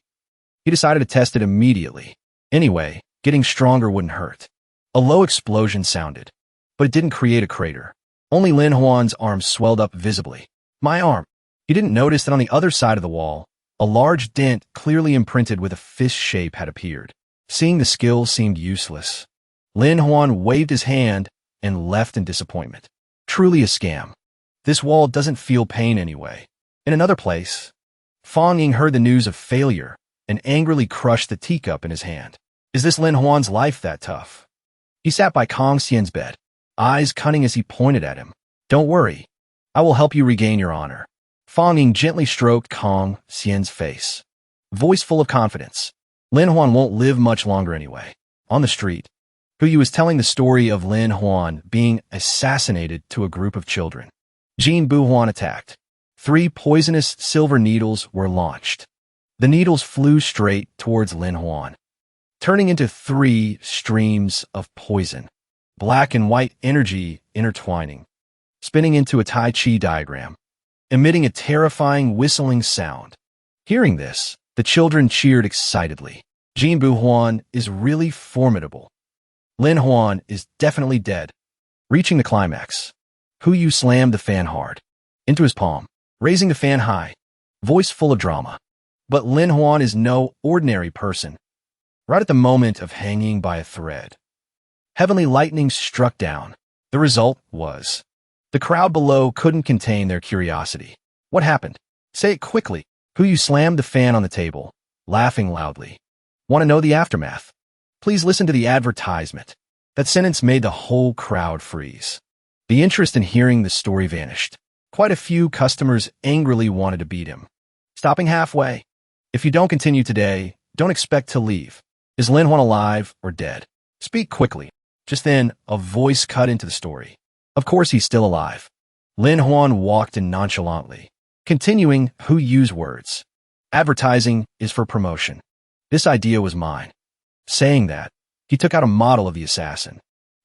He decided to test it immediately. Anyway, getting stronger wouldn't hurt. A low explosion sounded, but it didn't create a crater. Only Lin Huan's arm swelled up visibly. My arm. He didn't notice that on the other side of the wall, a large dent clearly imprinted with a fist shape had appeared. Seeing the skill seemed useless. Lin Huan waved his hand and left in disappointment. Truly a scam. This wall doesn't feel pain anyway. In another place, Fang Ying heard the news of failure and angrily crushed the teacup in his hand. Is this Lin Huan's life that tough? He sat by Kong Xian's bed, eyes cunning as he pointed at him. Don't worry. I will help you regain your honor. Fang Ying gently stroked Kong Xian's face, voice full of confidence. Lin Huan won't live much longer anyway. On the street, Huyu was telling the story of Lin Huan being assassinated to a group of children. Jin Buhuan attacked. 3 poisonous silver needles were launched. The needles flew straight towards Lin Huan, turning into 3 streams of poison, black and white energy intertwining, spinning into a Tai Chi diagram, emitting a terrifying whistling sound. Hearing this, the children cheered excitedly. Jin Buhuan is really formidable. Lin Huan is definitely dead. Reaching the climax, Huyu slammed the fan hard into his palm, raising the fan high, voice full of drama. But Lin Huan is no ordinary person. Right at the moment of hanging by a thread, heavenly lightning struck down. The result was, the crowd below couldn't contain their curiosity. What happened? Say it quickly. Huyu slammed the fan on the table, laughing loudly. Want to know the aftermath? Please listen to the advertisement. That sentence made the whole crowd freeze. The interest in hearing the story vanished. Quite a few customers angrily wanted to beat him, stopping halfway. If you don't continue today, don't expect to leave. Is Lin Huan alive or dead? Speak quickly. Just then, a voice cut into the story. Of course he's still alive. Lin Huan walked in nonchalantly, continuing Huyu's words. Advertising is for promotion. This idea was mine. Saying that, he took out a model of the assassin,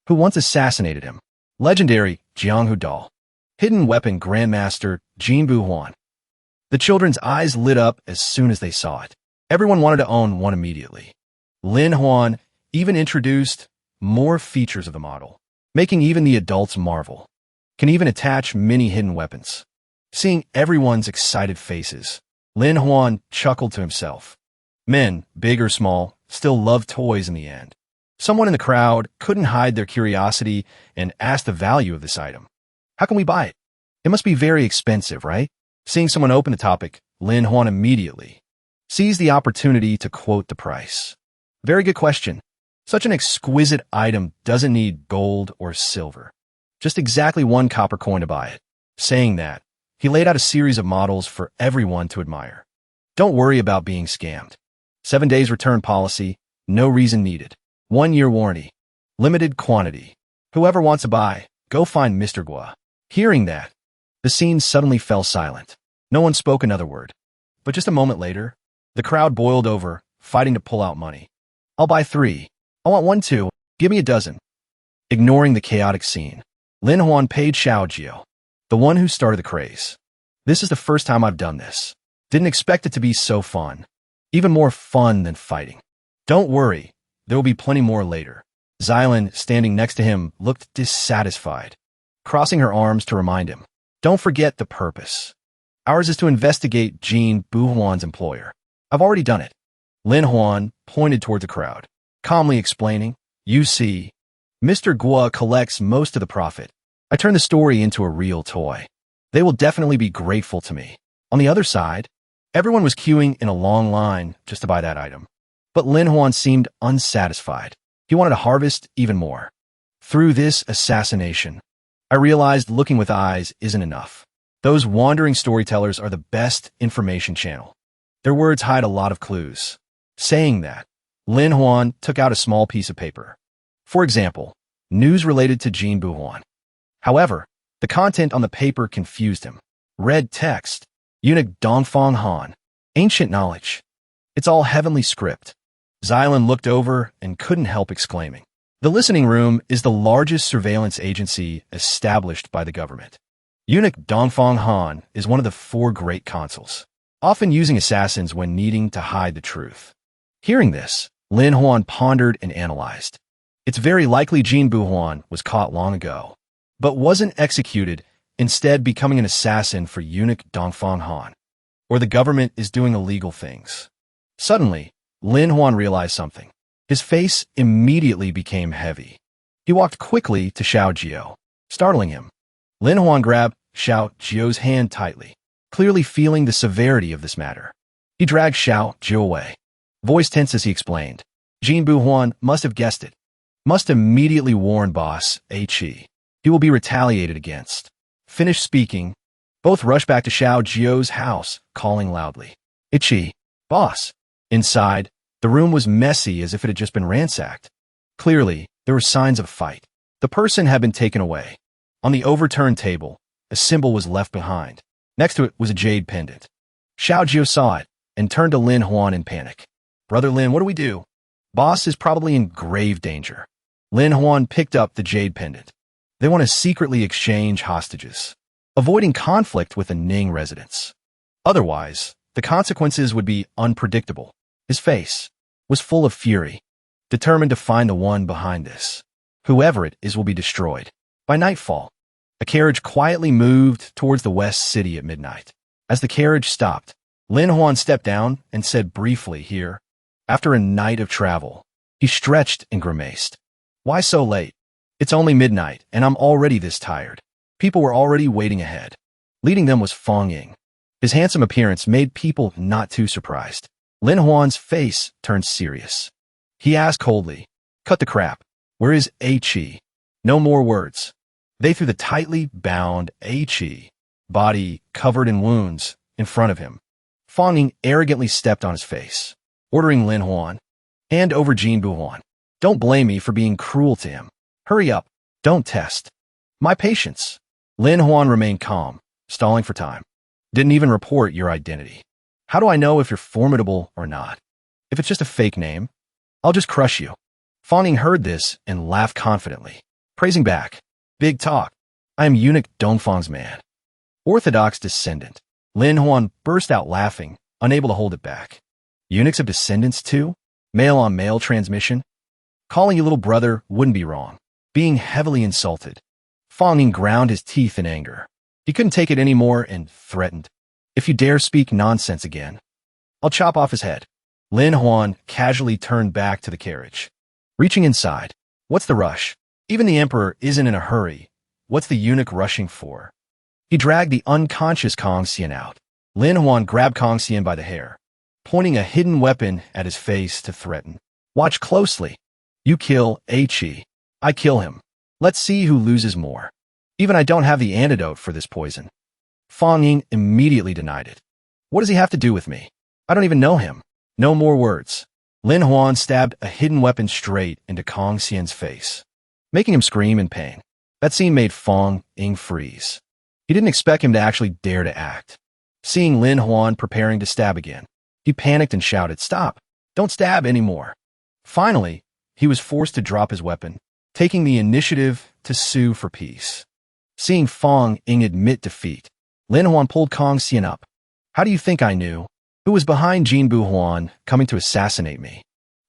who once assassinated him. Legendary Jianghu doll. Hidden weapon Grandmaster Jin Buhuan. The children's eyes lit up as soon as they saw it. Everyone wanted to own one immediately. Lin Huan even introduced more features of the model, making even the adults marvel. Can even attach many hidden weapons. Seeing everyone's excited faces, Lin Huan chuckled to himself. Men, big or small, still love toys in the end. Someone in the crowd couldn't hide their curiosity and asked the value of this item. How can we buy it? It must be very expensive, right? Seeing someone open the topic, Lin Huan immediately seized the opportunity to quote the price. Very good question. Such an exquisite item doesn't need gold or silver. Just exactly 1 copper coin to buy it. Saying that, he laid out a series of models for everyone to admire. Don't worry about being scammed. 7 days return policy, no reason needed. 1-year warranty. Limited quantity. Whoever wants to buy, go find Mr. Gua. Hearing that, the scene suddenly fell silent. No one spoke another word. But just a moment later, the crowd boiled over, fighting to pull out money. I'll buy 3. I want 1 too. Give me a dozen. Ignoring the chaotic scene, Lin Huan paid Xiao Jiao, the one who started the craze. This is the first time I've done this. Didn't expect it to be so fun. Even more fun than fighting. Don't worry, there will be plenty more later. Xylin, standing next to him, looked dissatisfied, crossing her arms to remind him. Don't forget the purpose. Ours is to investigate Jean Buhuan's employer. I've already done it. Lin Huan pointed toward the crowd, calmly explaining, you see, Mr. Gua collects most of the profit. I turn the story into a real toy. They will definitely be grateful to me. On the other side, everyone was queuing in a long line just to buy that item. But Lin Huan seemed unsatisfied. He wanted to harvest even more. Through this assassination, I realized looking with eyes isn't enough. Those wandering storytellers are the best information channel. Their words hide a lot of clues. Saying that, Lin Huan took out a small piece of paper. For example, news related to Jean Buhuan. However, the content on the paper confused him. Red text, eunuch Dongfang Han, ancient knowledge. It's all heavenly script. Xylin looked over and couldn't help exclaiming. The listening room is the largest surveillance agency established by the government. Eunuch Dongfang Han is one of the 4 great consuls, often using assassins when needing to hide the truth. Hearing this, Lin Huan pondered and analyzed. It's very likely Jean Buhuan was caught long ago, but wasn't executed, instead becoming an assassin for eunuch Dongfang Han. Or the government is doing illegal things. Suddenly, Lin Huan realized something. His face immediately became heavy. He walked quickly to Xiao Jiao, startling him. Lin Huan grabbed Xiao Jiao's hand tightly, clearly feeling the severity of this matter. He dragged Xiao Jiao away. Voice tense as he explained. Jean Buhuan must have guessed it. Must immediately warn boss Ecchi. He will be retaliated against. Finished speaking, both rushed back to Xiao Jiao's house, calling loudly. Ecchi, boss. Inside, the room was messy as if it had just been ransacked. Clearly, there were signs of a fight. The person had been taken away. On the overturned table, a symbol was left behind. Next to it was a jade pendant. Xiao Jiao saw it and turned to Lin Huan in panic. Brother Lin, what do we do? Boss is probably in grave danger. Lin Huan picked up the jade pendant. They want to secretly exchange hostages, avoiding conflict with the Ning residents. Otherwise, the consequences would be unpredictable. His face was full of fury, determined to find the one behind this. Whoever it is will be destroyed. By nightfall, a carriage quietly moved towards the West City at midnight. As the carriage stopped, Lin Huan stepped down and said briefly here, after a night of travel, he stretched and grimaced. Why so late? It's only midnight, and I'm already this tired. People were already waiting ahead. Leading them was Fong Ying. His handsome appearance made people not too surprised. Lin Huan's face turned serious. He asked coldly, cut the crap. Where is Ecchi? No more words. They threw the tightly bound Ecchi, body covered in wounds, in front of him. Fong Ying arrogantly stepped on his face, ordering Lin Huan, hand over Jean Buhuan. Don't blame me for being cruel to him. Hurry up. Don't test my patience. Lin Huan remained calm, stalling for time. Didn't even report your identity. How do I know if you're formidable or not? If it's just a fake name, I'll just crush you. Fong Ying heard this and laughed confidently, praising back. Big talk. I am eunuch Dongfang's man. Orthodox descendant. Lin Huan burst out laughing, unable to hold it back. Eunuchs have descendants too? Male-on-male transmission? Calling you little brother wouldn't be wrong. Being heavily insulted. Fong Ying ground his teeth in anger. He couldn't take it anymore and threatened. If you dare speak nonsense again, I'll chop off his head. Lin Huan casually turned back to the carriage. reaching inside. What's the rush? Even the emperor isn't in a hurry. What's the eunuch rushing for? He dragged the unconscious Kong Xian out. Lin Huan grabbed Kong Xian by the hair, pointing a hidden weapon at his face to threaten. Watch closely. You kill Ecchi. I kill him. Let's see who loses more. Even I don't have the antidote for this poison. Fang Ying immediately denied it. What does he have to do with me? I don't even know him. No more words. Lin Huan stabbed a hidden weapon straight into Kong Xian's face, making him scream in pain. That scene made Fang Ying freeze. He didn't expect him to actually dare to act. Seeing Lin Huan preparing to stab again, he panicked and shouted, "Stop! Don't stab anymore!" Finally, he was forced to drop his weapon, taking the initiative to sue for peace. Seeing Fang Ying admit defeat, Lin Huan pulled Kong Xian up. How do you think I knew? Who was behind Jin Bu Huan coming to assassinate me?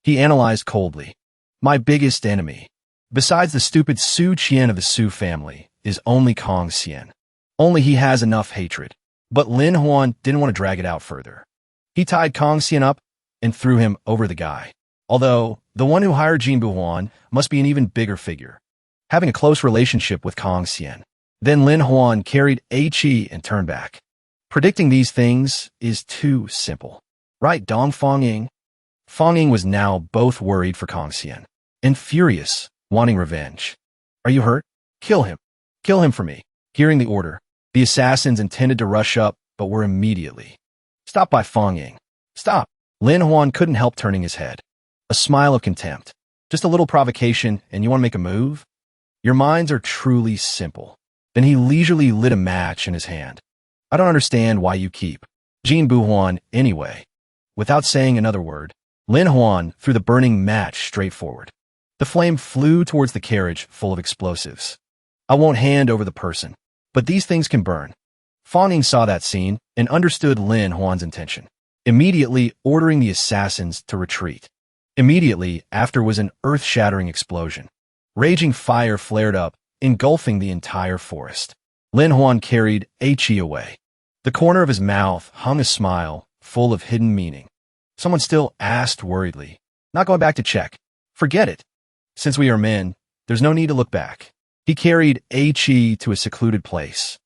He analyzed coldly. My biggest enemy, besides the stupid Su Qian of the Su family, is only Kong Xian. Only he has enough hatred. But Lin Huan didn't want to drag it out further. He tied Kong Xian up and threw him over the guy. Although, the one who hired Jin Bu Huan must be an even bigger figure, having a close relationship with Kong Xian. Then Lin Huan carried Ecchi and turned back. Predicting these things is too simple. Right, Dong Fang Ying? Fang Ying was now both worried for Kong Xian and furious, wanting revenge. Are you hurt? Kill him. Kill him for me. Hearing the order, the assassins intended to rush up, but were immediately stopped by Fang Ying. Stop! Lin Huan couldn't help turning his head. A smile of contempt. Just a little provocation, and you want to make a move? Your minds are truly simple. Then he leisurely lit a match in his hand. I don't understand why you keep Jin Bu Huan anyway. Without saying another word, Lin Huan threw the burning match straight forward. The flame flew towards the carriage full of explosives. I won't hand over the person, but these things can burn. Fang Ying saw that scene and understood Lin Huan's intention, immediately ordering the assassins to retreat. Immediately after was an earth-shattering explosion. Raging fire flared up, engulfing the entire forest. Lin Huan carried Ecchi away. The corner of his mouth hung a smile full of hidden meaning. Someone still asked worriedly, "Not going back to check?" Forget it. Since we are men, there's no need to look back. He carried Ecchi to a secluded place,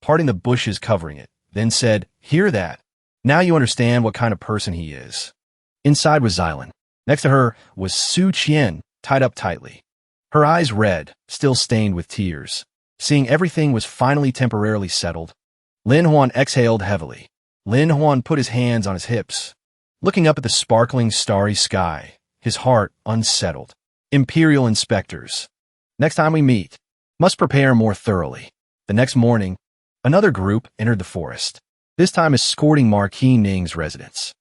parting the bushes covering it, then said, "Hear that? Now you understand what kind of person he is." Inside was Xylan. Next to her was Su Qian, tied up tightly. Her eyes red, still stained with tears. Seeing everything was finally temporarily settled, Lin Huan exhaled heavily. Lin Huan put his hands on his hips, looking up at the sparkling starry sky, his heart unsettled. Imperial inspectors. Next time we meet, must prepare more thoroughly. The next morning, another group entered the forest, this time escorting Marquis Ning's residence.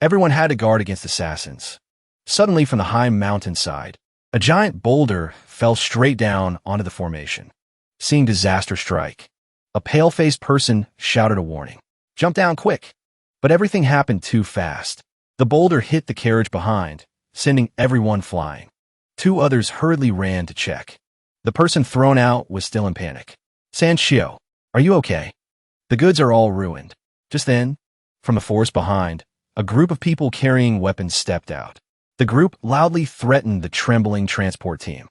Everyone had to guard against assassins. Suddenly from the high mountainside, a giant boulder fell straight down onto the formation. Seeing disaster strike, a pale-faced person shouted a warning. "Jump down quick!" But everything happened too fast. The boulder hit the carriage behind, sending everyone flying. Two others hurriedly ran to check. The person thrown out was still in panic. "San Xiao, are you okay? The goods are all ruined." Just then, from the forest behind, a group of people carrying weapons stepped out. The group loudly threatened the trembling transport team.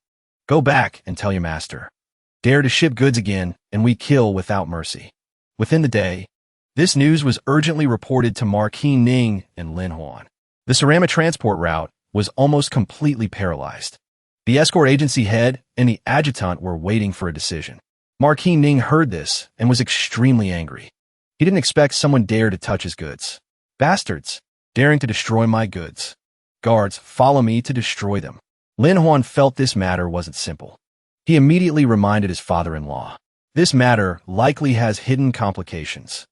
"Go back and tell your master. Dare to ship goods again, and we kill without mercy." Within the day, this news was urgently reported to Marquis Ning and Lin Huan. The Sarama transport route was almost completely paralyzed. The escort agency head and the adjutant were waiting for a decision. Marquis Ning heard this and was extremely angry. He didn't expect someone dare to touch his goods. "Bastards, daring to destroy my goods. Guards, follow me to destroy them." Lin Huan felt this matter wasn't simple. He immediately reminded his father-in-law. This matter likely has hidden complications.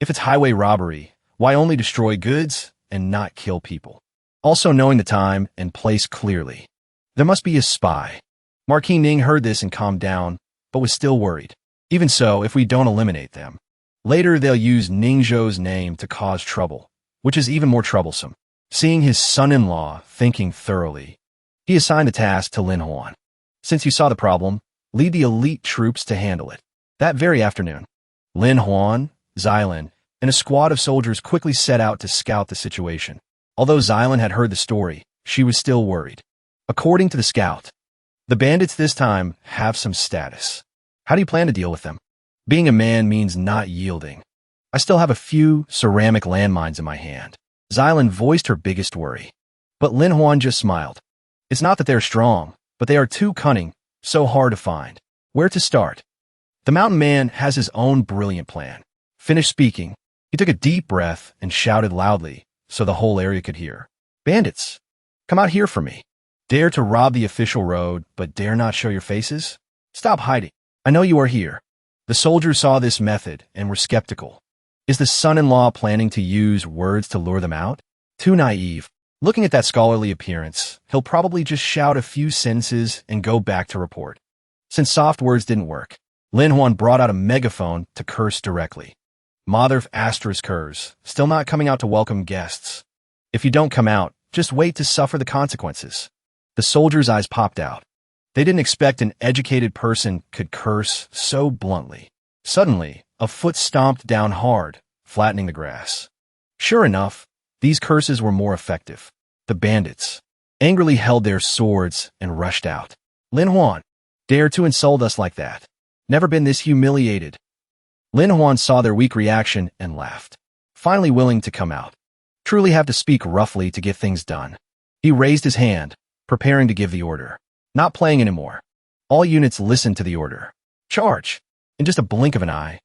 If it's highway robbery, why only destroy goods and not kill people? Also knowing the time and place clearly. There must be a spy. Marquis Ning heard this and calmed down, but was still worried. Even so, if we don't eliminate them, later they'll use Ningzhou's name to cause trouble, which is even more troublesome. Seeing his son-in-law thinking thoroughly, he assigned a task to Lin Huan. "Since you saw the problem, lead the elite troops to handle it." That very afternoon, Lin Huan, Xylan, and a squad of soldiers quickly set out to scout the situation. Although Xylan had heard the story, she was still worried. According to the scout, the bandits this time have some status. How do you plan to deal with them? Being a man means not yielding. I still have a few ceramic landmines in my hand. Xylan voiced her biggest worry. But Lin Huan just smiled. It's not that they're strong, but they are too cunning, so hard to find. Where to start? The mountain man has his own brilliant plan. Finished speaking, he took a deep breath and shouted loudly so the whole area could hear. Bandits, come out here for me. Dare to rob the official road, but dare not show your faces? Stop hiding. I know you are here. The soldiers saw this method and were skeptical. Is the son-in-law planning to use words to lure them out? Too naive. Looking at that scholarly appearance, he'll probably just shout a few sentences and go back to report. Since soft words didn't work, Lin Huan brought out a megaphone to curse directly. Mother asterisk curse, still not coming out to welcome guests. If you don't come out, just wait to suffer the consequences. The soldiers' eyes popped out. They didn't expect an educated person could curse so bluntly. Suddenly, a foot stomped down hard, flattening the grass. Sure enough, these curses were more effective. The bandits angrily held their swords and rushed out. Lin Huan, dare to insult us like that. Never been this humiliated. Lin Huan saw their weak reaction and laughed, finally willing to come out. Truly have to speak roughly to get things done. He raised his hand, preparing to give the order. Not playing anymore. All units listened to the order. Charge! In just a blink of an eye,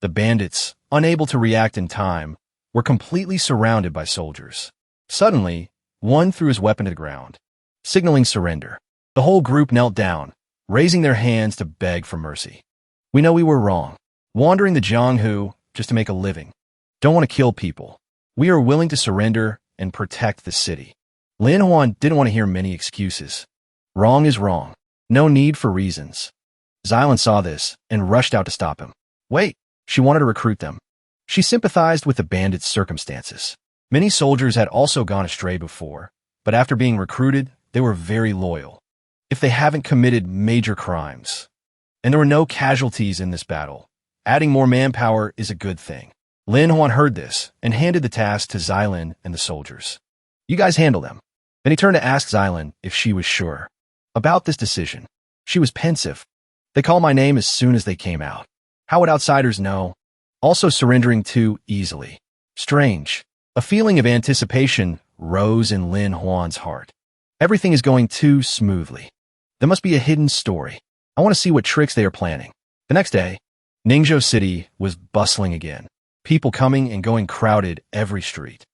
the bandits, unable to react in time, were completely surrounded by soldiers. Suddenly, one threw his weapon to the ground, signaling surrender. The whole group knelt down, raising their hands to beg for mercy. We know we were wrong. Wandering the Jianghu just to make a living. Don't want to kill people. We are willing to surrender and protect the city. Lin Huan didn't want to hear many excuses. Wrong is wrong. No need for reasons. Xylan saw this and rushed out to stop him. Wait, she wanted to recruit them. She sympathized with the bandits' circumstances. Many soldiers had also gone astray before, but after being recruited, they were very loyal. If they haven't committed major crimes. And there were no casualties in this battle. Adding more manpower is a good thing. Lin Huan heard this and handed the task to Xylan and the soldiers. You guys handle them. Then he turned to ask Xylan if she was sure about this decision. She was pensive. They called my name as soon as they came out. How would outsiders know? Also surrendering too easily. Strange. A feeling of anticipation rose in Lin Huan's heart. Everything is going too smoothly. There must be a hidden story. I want to see what tricks they are planning. The next day, Ningzhou City was bustling again. People coming and going crowded every street.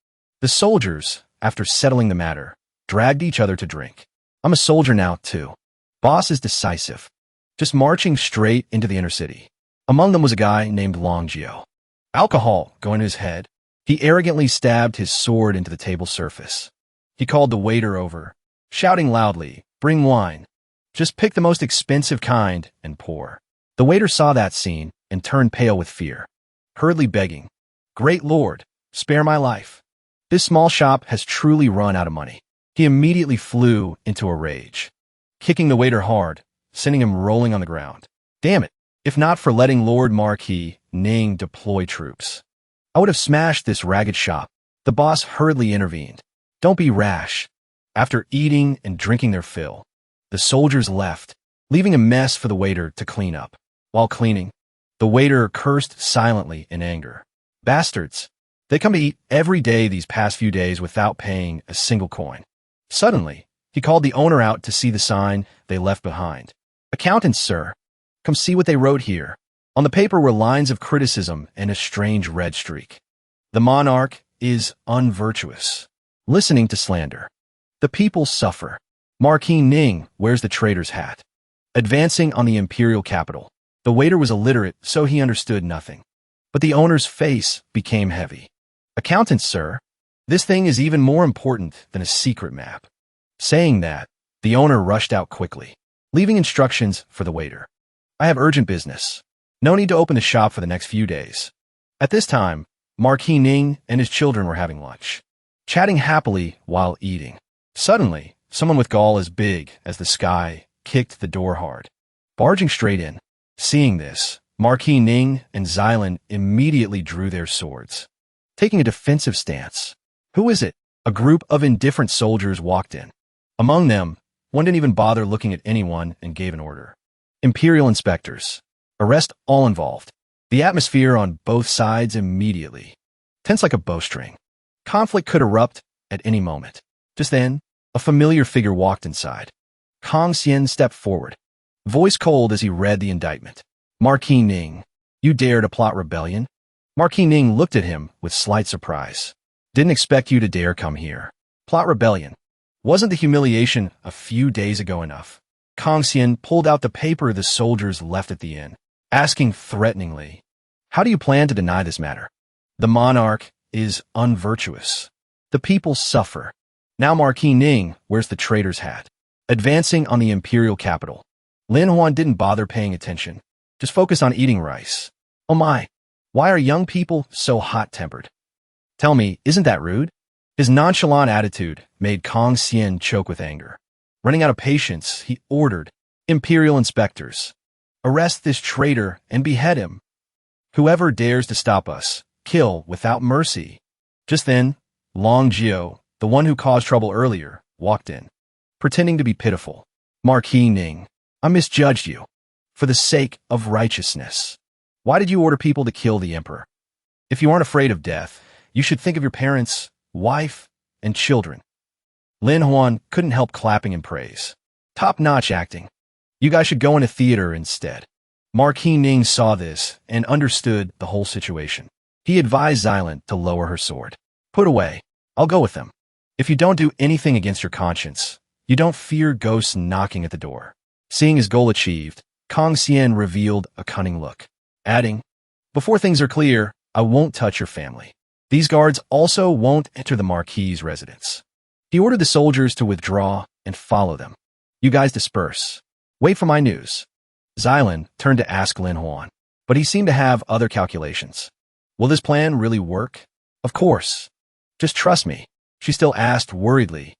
The soldiers, after settling the matter, dragged each other to drink. I'm a soldier now, too. Boss is decisive. Just marching straight into the inner city. Among them was a guy named Longjio. Alcohol going to his head, he arrogantly stabbed his sword into the table surface. He called the waiter over, shouting loudly, "Bring wine. Just pick the most expensive kind and pour." The waiter saw that scene and turned pale with fear, hurriedly begging, "Great Lord, spare my life. This small shop has truly run out of money." He immediately flew into a rage, kicking the waiter hard, sending him rolling on the ground. Damn it, if not for letting Lord Marquis Ning deploy troops, I would have smashed this ragged shop. The boss hurriedly intervened. Don't be rash. After eating and drinking their fill, the soldiers left, leaving a mess for the waiter to clean up. While cleaning, the waiter cursed silently in anger. Bastards. They come to eat every day these past few days without paying a single coin. Suddenly, he called the owner out to see the sign they left behind. Accountants, sir. Come see what they wrote here. On the paper were lines of criticism and a strange red streak. The monarch is unvirtuous, listening to slander. The people suffer. Marquis Ning wears the traitor's hat. Advancing on the imperial capital. The waiter was illiterate, so he understood nothing. But the owner's face became heavy. Accountants, sir. This thing is even more important than a secret map. Saying that, the owner rushed out quickly, leaving instructions for the waiter. I have urgent business. No need to open the shop for the next few days. At this time, Marquis Ning and his children were having lunch, chatting happily while eating. Suddenly, someone with gall as big as the sky kicked the door hard, barging straight in. Seeing this, Marquis Ning and Xylan immediately drew their swords, taking a defensive stance. Who is it? A group of indifferent soldiers walked in. Among them, One didn't even bother looking at anyone and gave an order. Imperial inspectors. Arrest all involved. The atmosphere on both sides immediately. Tense like a bowstring. Conflict could erupt at any moment. Just then, a familiar figure walked inside. Kang Xian stepped forward, voice cold as he read the indictment. Marquis Ning, you dare to plot rebellion? Marquis Ning looked at him with slight surprise. Didn't expect you to dare come here. Plot rebellion. Wasn't the humiliation a few days ago enough? Kang Xian pulled out the paper the soldiers left at the inn, asking threateningly, how do you plan to deny this matter? The monarch is unvirtuous. The people suffer. Now Marquis Ning wears the traitor's hat. Advancing on the imperial capital. Lin Huan didn't bother paying attention. Just focus on eating rice. Oh my, why are young people so hot-tempered? Tell me, isn't that rude? His nonchalant attitude made Kang Xian choke with anger. Running out of patience, he ordered, Imperial inspectors, arrest this traitor and behead him. Whoever dares to stop us, kill without mercy. Just then, Long Jiao, the one who caused trouble earlier, walked in, pretending to be pitiful. Marquis Ning, I misjudged you. For the sake of righteousness. Why did you order people to kill the emperor? If you aren't afraid of death, you should think of your parents, wife, and children. Lin Huan couldn't help clapping in praise. Top-notch acting. You guys should go in a theater instead. Marquis Ning saw this and understood the whole situation. He advised Xylan to lower her sword. Put away. I'll go with them. If you don't do anything against your conscience, you don't fear ghosts knocking at the door. Seeing his goal achieved, Kang Xian revealed a cunning look, adding, before things are clear, I won't touch your family. These guards also won't enter the Marquis's residence. He ordered the soldiers to withdraw and follow them. You guys disperse. Wait for my news. Xylan turned to ask Lin Huan, but he seemed to have other calculations. Will this plan really work? Of course. Just trust me. She still asked worriedly.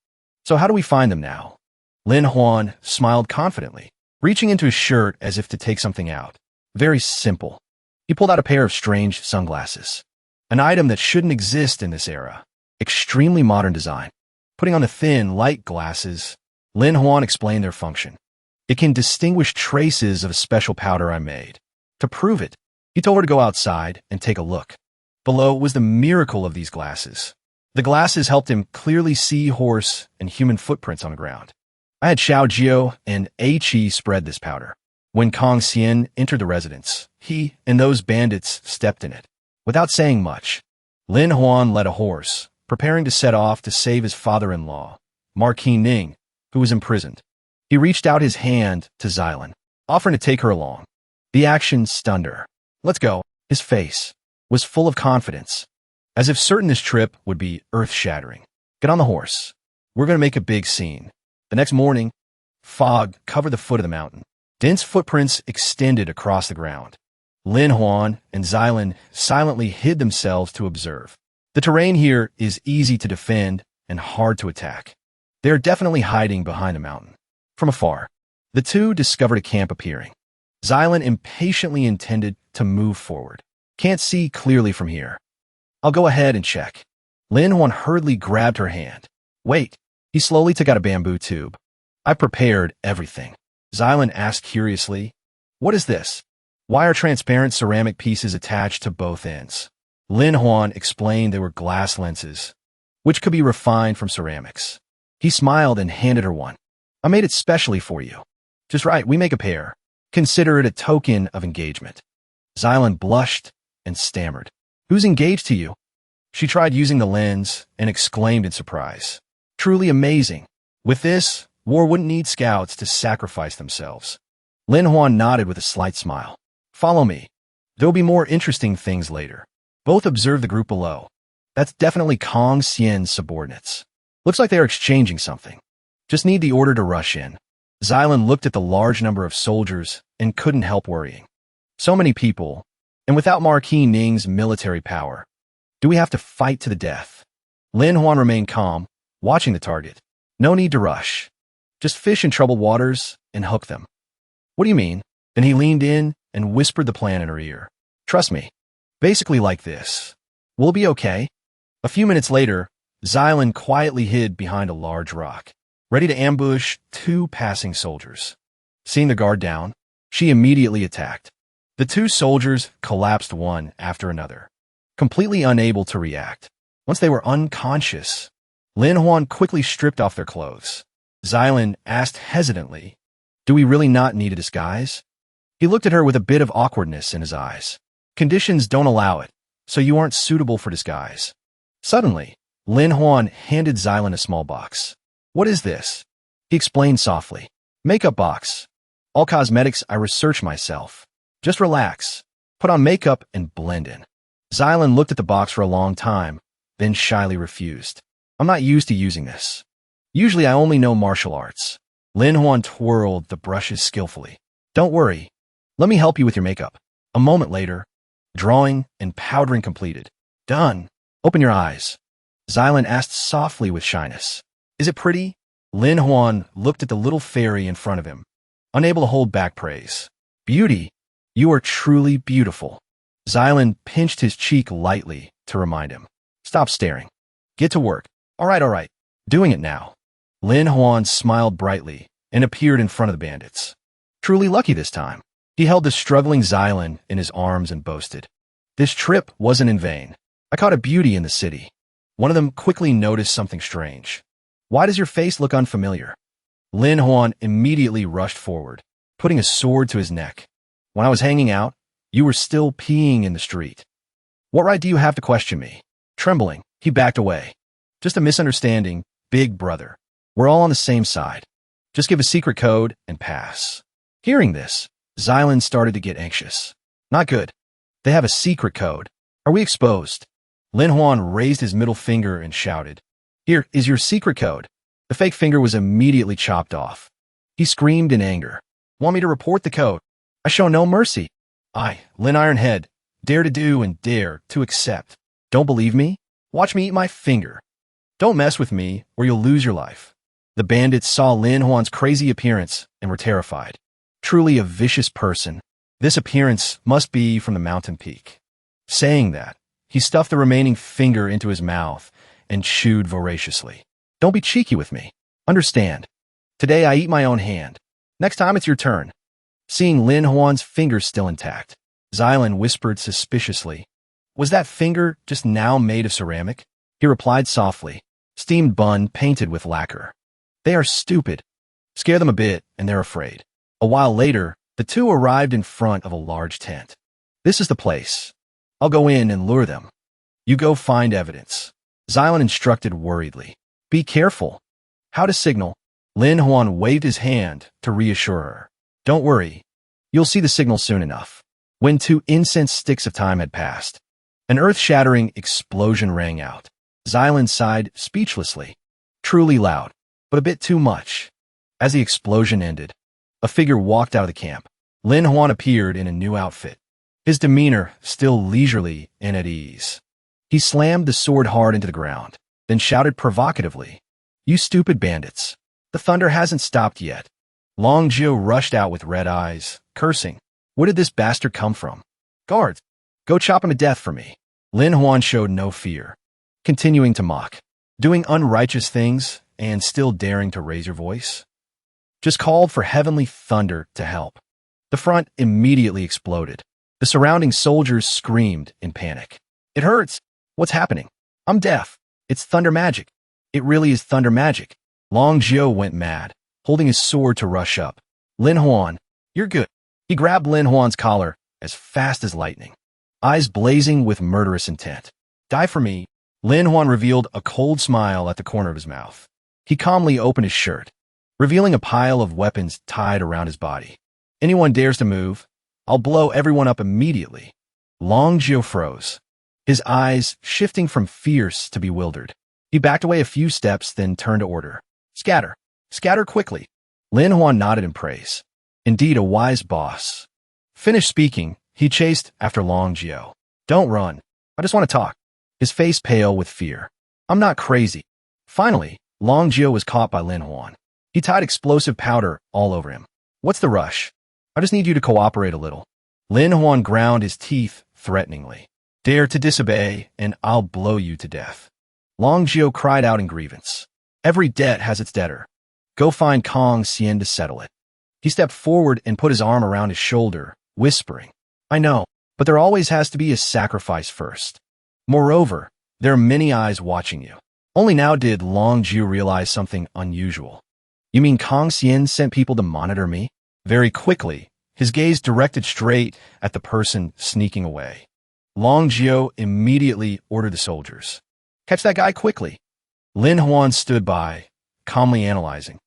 So how do we find them now? Lin Huan smiled confidently, reaching into his shirt as if to take something out. Very simple. He pulled out a pair of strange sunglasses. An item that shouldn't exist in this era. Extremely modern design. Putting on the thin, light glasses, Lin Huan explained their function. It can distinguish traces of a special powder I made. To prove it, he told her to go outside and take a look. Below was the miracle of these glasses. The glasses helped him clearly see horse and human footprints on the ground. I had Xiao Jiao and Ecchi spread this powder. When Kang Xian entered the residence, he and those bandits stepped in it. Without saying much, Lin Huan led a horse, preparing to set off to save his father-in-law, Marquis Ning, who was imprisoned. He reached out his hand to Xylan, offering to take her along. The action stunned her. Let's go. His face was full of confidence, as if certain this trip would be earth-shattering. Get on the horse. We're going to make a big scene. The next morning, fog covered the foot of the mountain. Dense footprints extended across the ground. Lin Huan and Xylan silently hid themselves to observe. The terrain here is easy to defend and hard to attack. They are definitely hiding behind a mountain. From afar, the two discovered a camp appearing. Xylan impatiently intended to move forward. Can't see clearly from here. I'll go ahead and check. Lin Huan hurriedly grabbed her hand. Wait. He slowly took out a bamboo tube. I prepared everything. Xylan asked curiously, what is this? Why are transparent ceramic pieces attached to both ends? Lin Huan explained they were glass lenses, which could be refined from ceramics. He smiled and handed her one. I made it specially for you. Just right, we make a pair. Consider it a token of engagement. Xylan blushed and stammered. Who's engaged to you? She tried using the lens and exclaimed in surprise. Truly amazing. With this, war wouldn't need scouts to sacrifice themselves. Lin Huan nodded with a slight smile. Follow me. There'll be more interesting things later. Both observed the group below. That's definitely Kang Xian's subordinates. Looks like they're exchanging something. Just need the order to rush in. Xylan looked at the large number of soldiers and couldn't help worrying. So many people, and without Marquis Ning's military power, do we have to fight to the death? Lin Huan remained calm, watching the target. No need to rush. Just fish in troubled waters and hook them. What do you mean? Then he leaned in and whispered the plan in her ear. Trust me. Basically like this. We'll be okay. A few minutes later, Xylan quietly hid behind a large rock. ready to ambush 2 passing soldiers. Seeing the guard down, she immediately attacked. The 2 soldiers collapsed one after another, completely unable to react. Once they were unconscious, Lin Huan quickly stripped off their clothes. Xylan asked hesitantly, "Do we really not need a disguise?" He looked at her with a bit of awkwardness in his eyes. "Conditions don't allow it, so you aren't suitable for disguise." Suddenly, Lin Huan handed Xylan a small box. "What is this?" He explained softly. "Makeup box. All cosmetics I research myself. Just relax. Put on makeup and blend in." Xylan looked at the box for a long time, then shyly refused. "I'm not used to using this. Usually I only know martial arts." Lin Huan twirled the brushes skillfully. "Don't worry. Let me help you with your makeup." A moment later, drawing and powdering completed. "Done. Open your eyes." Xylan asked softly with shyness. "Is it pretty?" Lin Huan looked at the little fairy in front of him, unable to hold back praise. "Beauty, you are truly beautiful." Xylan pinched his cheek lightly to remind him. "Stop staring. Get to work." All right. Doing it now." Lin Huan smiled brightly and appeared in front of the bandits. Truly lucky this time. He held the struggling Xylan in his arms and boasted, "This trip wasn't in vain. I caught a beauty in the city." One of them quickly noticed something strange. "Why does your face look unfamiliar?" Lin Huan immediately rushed forward, putting a sword to his neck. "When I was hanging out, you were still peeing in the street. What right do you have to question me?" Trembling, he backed away. "Just a misunderstanding, big brother. We're all on the same side. Just give a secret code and pass." Hearing this, Xylan started to get anxious. "Not good. They have a secret code. Are we exposed?" Lin Huan raised his middle finger and shouted, "Here is your secret code." The fake finger was immediately chopped off. He screamed in anger. "Want me to report the code? I show no mercy. I, Lin Ironhead, dare to do and dare to accept. Don't believe me? Watch me eat my finger. Don't mess with me or you'll lose your life." The bandits saw Lin Huan's crazy appearance and were terrified. Truly a vicious person. This appearance must be from the mountain peak. Saying that, he stuffed the remaining finger into his mouth and chewed voraciously. "Don't be cheeky with me. Understand. Today I eat my own hand. Next time it's your turn." Seeing Lin Huan's finger still intact, Xylan whispered suspiciously, "Was that finger just now made of ceramic?" He replied softly, "Steamed bun painted with lacquer." They are stupid. Scare them a bit and they're afraid. A while later, the 2 arrived in front of a large tent. "This is the place. I'll go in and lure them. You go find evidence." Xylan instructed worriedly. "Be careful." How to signal? Lin Huan waved his hand to reassure her. "Don't worry. You'll see the signal soon enough." When 2 incense sticks of time had passed, an earth-shattering explosion rang out. Xylan sighed speechlessly. Truly loud, but a bit too much. As the explosion ended, a figure walked out of the camp. Lin Huan appeared in a new outfit, his demeanor still leisurely and at ease. He slammed the sword hard into the ground, then shouted provocatively, "You stupid bandits. The thunder hasn't stopped yet." Long Jiu rushed out with red eyes, cursing. "Where did this bastard come from? Guards, go chop him to death for me." Lin Huan showed no fear, continuing to mock. "Doing unrighteous things and still daring to raise your voice?" Just called for heavenly thunder to help. The front immediately exploded. The surrounding soldiers screamed in panic. "It hurts. What's happening? I'm deaf. It's thunder magic. It really is thunder magic." Long Jiu went mad, holding his sword to rush up. "Lin Huan, you're good." He grabbed Lin Huan's collar as fast as lightning, eyes blazing with murderous intent. "Die for me." Lin Huan revealed a cold smile at the corner of his mouth. He calmly opened his shirt, revealing a pile of weapons tied around his body. "Anyone dares to move, I'll blow everyone up immediately." Long Jiu froze, his eyes shifting from fierce to bewildered. He backed away a few steps, then turned to order. "Scatter. Scatter quickly." Lin Huan nodded in praise. Indeed, a wise boss. Finished speaking, he chased after Long Jiu. "Don't run. I just want to talk." His face pale with fear. "I'm not crazy." Finally, Long Jiu was caught by Lin Huan. He tied explosive powder all over him. "What's the rush? I just need you to cooperate a little." Lin Huan ground his teeth threateningly. "Dare to disobey, and I'll blow you to death." Long Jiu cried out in grievance. "Every debt has its debtor. Go find Kong Xian to settle it. He stepped forward and put his arm around his shoulder, whispering, I know, but there always has to be a sacrifice first. Moreover, there are many eyes watching you. Only now did Long Jiu realize something unusual. You mean Kong Xian sent people to monitor me? Very quickly, his gaze directed straight at the person sneaking away. Long Jiu immediately ordered the soldiers. Catch that guy quickly. Lin Huan stood by, calmly analyzing.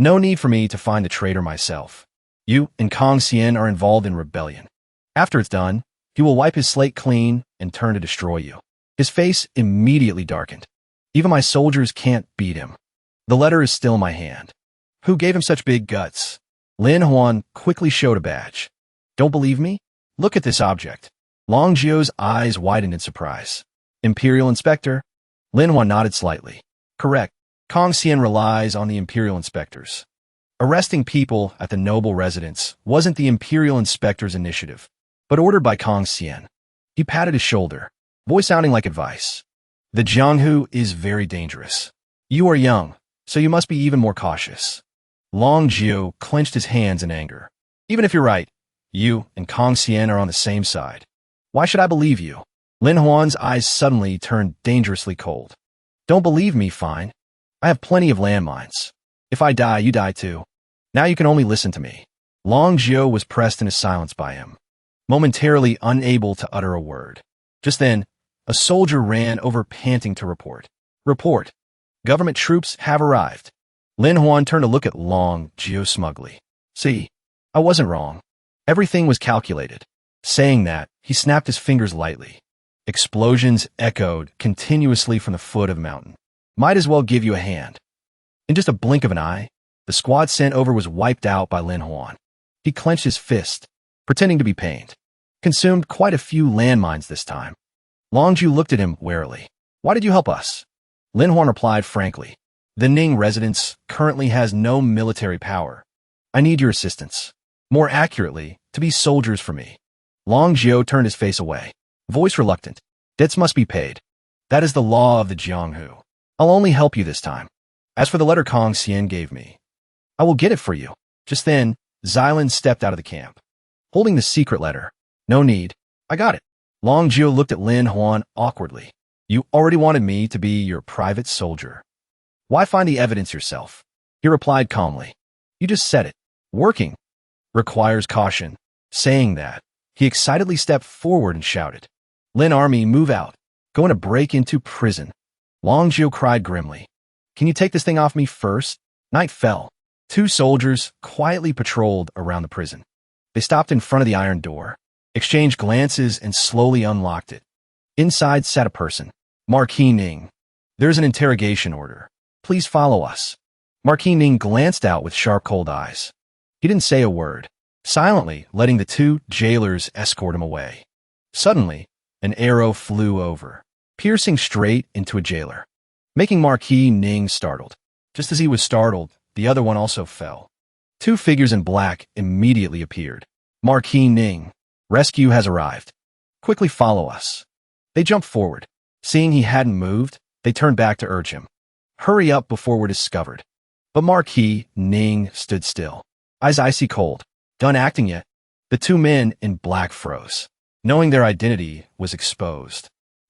No need for me to find the traitor myself. You and Kong Xian are involved in rebellion. After it's done, he will wipe his slate clean and turn to destroy you. His face immediately darkened. Even my soldiers can't beat him. The letter is still in my hand. Who gave him such big guts? Lin Huan quickly showed a badge. Don't believe me? Look at this object. Long Jiu's eyes widened in surprise. Imperial Inspector? Lin Huan nodded slightly. Correct. Kong Xian relies on the Imperial Inspectors. Arresting people at the noble residence wasn't the Imperial Inspector's initiative, but ordered by Kong Xian. He patted his shoulder, voice sounding like advice. The Jianghu is very dangerous. You are young, so you must be even more cautious. Long Jiu clenched his hands in anger. Even if you're right, you and Kong Xian are on the same side. Why should I believe you? Lin Huan's eyes suddenly turned dangerously cold. Don't believe me, fine. I have plenty of landmines. If I die, you die too. Now you can only listen to me. Long Jiu was pressed into silence by him, momentarily unable to utter a word. Just then, a soldier ran over panting to report. Report. Government troops have arrived. Lin Huan turned to look at Long Jiu smugly. See, I wasn't wrong. Everything was calculated. Saying that, he snapped his fingers lightly. Explosions echoed continuously from the foot of the mountain. Might as well give you a hand. In just a blink of an eye, the squad sent over was wiped out by Lin Huan. He clenched his fist, pretending to be pained. Consumed quite a few landmines this time. Long Jiu looked at him warily. Why did you help us? Lin Huan replied frankly. The Ning residence currently has no military power. I need your assistance. More accurately, to be soldiers for me. Long Jiu turned his face away, voice reluctant. Debts must be paid. That is the law of the Jianghu. I'll only help you this time. As for the letter Kong Xian gave me, I will get it for you. Just then, Xylan stepped out of the camp, holding the secret letter. No need. I got it. Long Jiu looked at Lin Huan awkwardly. You already wanted me to be your private soldier. Why find the evidence yourself? He replied calmly. You just said it. Working requires caution. Saying that, he excitedly stepped forward and shouted. Lin Army, move out. Going to break into prison. Long Jiu cried grimly. Can you take this thing off me first? Night fell. Two soldiers quietly patrolled around the prison. They stopped in front of the iron door, exchanged glances, and slowly unlocked it. Inside sat a person. Marquis Ning. There's an interrogation order. Please follow us. Marquis Ning glanced out with sharp, cold eyes. He didn't say a word, silently letting the two jailers escort him away. Suddenly, an arrow flew over, piercing straight into a jailer, making Marquis Ning startled. Just as he was startled, the other one also fell. Two figures in black immediately appeared. Marquis Ning, rescue has arrived. Quickly follow us. They jumped forward. Seeing he hadn't moved, they turned back to urge him. Hurry up before we're discovered. But Marquis Ning stood still, eyes icy cold. Done acting yet? The two men in black froze, knowing their identity was exposed.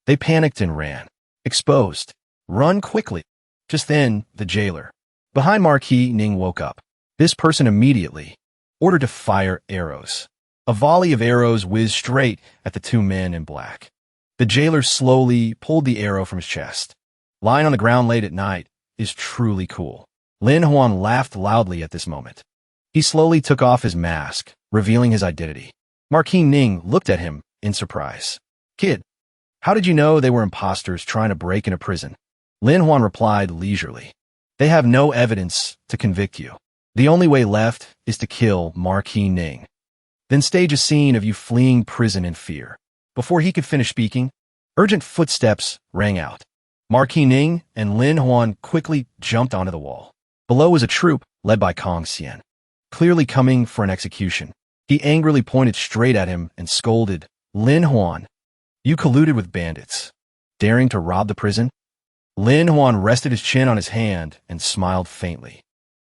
They panicked and ran. Exposed. Run quickly. Just then, the jailer, behind Marquis Ning, woke up. This person immediately ordered to fire arrows. A volley of arrows whizzed straight at the two men in black. The jailer slowly pulled the arrow from his chest. Lying on the ground late at night is truly cool. Lin Huan laughed loudly at this moment. He slowly took off his mask, revealing his identity. Marquis Ning looked at him in surprise. Kid, how did you know they were imposters trying to break into prison? Lin Huan replied leisurely. They have no evidence to convict you. The only way left is to kill Marquis Ning. Then stage a scene of you fleeing prison in fear. Before he could finish speaking, urgent footsteps rang out. Marquis Ning and Lin Huan quickly jumped onto the wall. Below was a troop led by Kong Xian, clearly coming for an execution. He angrily pointed straight at him and scolded, Lin Huan, you colluded with bandits, daring to rob the prison? Lin Huan rested his chin on his hand and smiled faintly.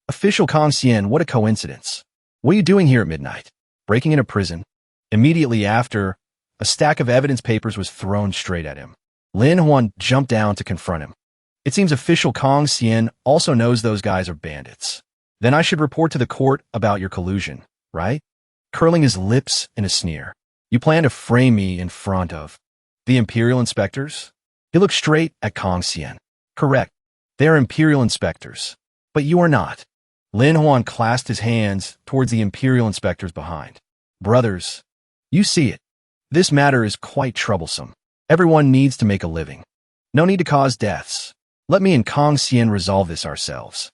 Official Kong Xian, what a coincidence. What are you doing here at midnight? Breaking into prison? Immediately after, a stack of evidence papers was thrown straight at him. Lin Huan jumped down to confront him. It seems official Kong Xian also knows those guys are bandits. Then I should report to the court about your collusion, right? Curling his lips in a sneer. You plan to frame me in front of the Imperial inspectors? He looked straight at Kong Xian. Correct. They are Imperial inspectors. But you are not. Lin Huan clasped his hands towards the Imperial inspectors behind. Brothers, you see it. This matter is quite troublesome. Everyone needs to make a living. No need to cause deaths. Let me and Kong Xian resolve this ourselves.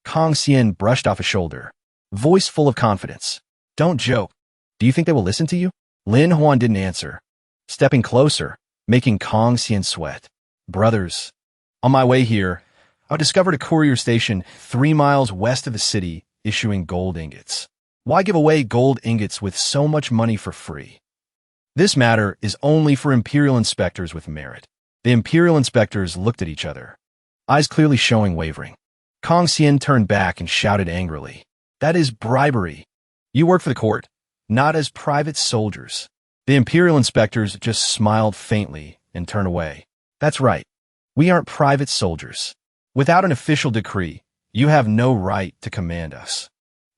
Kong Xian brushed off a shoulder, voice full of confidence. Don't joke. Do you think they will listen to you? Lin Huan didn't answer, stepping closer, making Kong Xian sweat. Brothers, on my way here, I discovered a courier station 3 miles west of the city issuing gold ingots. Why give away gold ingots with so much money for free? This matter is only for Imperial inspectors with merit. The Imperial inspectors looked at each other, eyes clearly showing wavering. Kong Xian turned back and shouted angrily. That is bribery. You work for the court, not as private soldiers. The Imperial inspectors just smiled faintly and turned away. That's right. We aren't private soldiers. Without an official decree, you have no right to command us.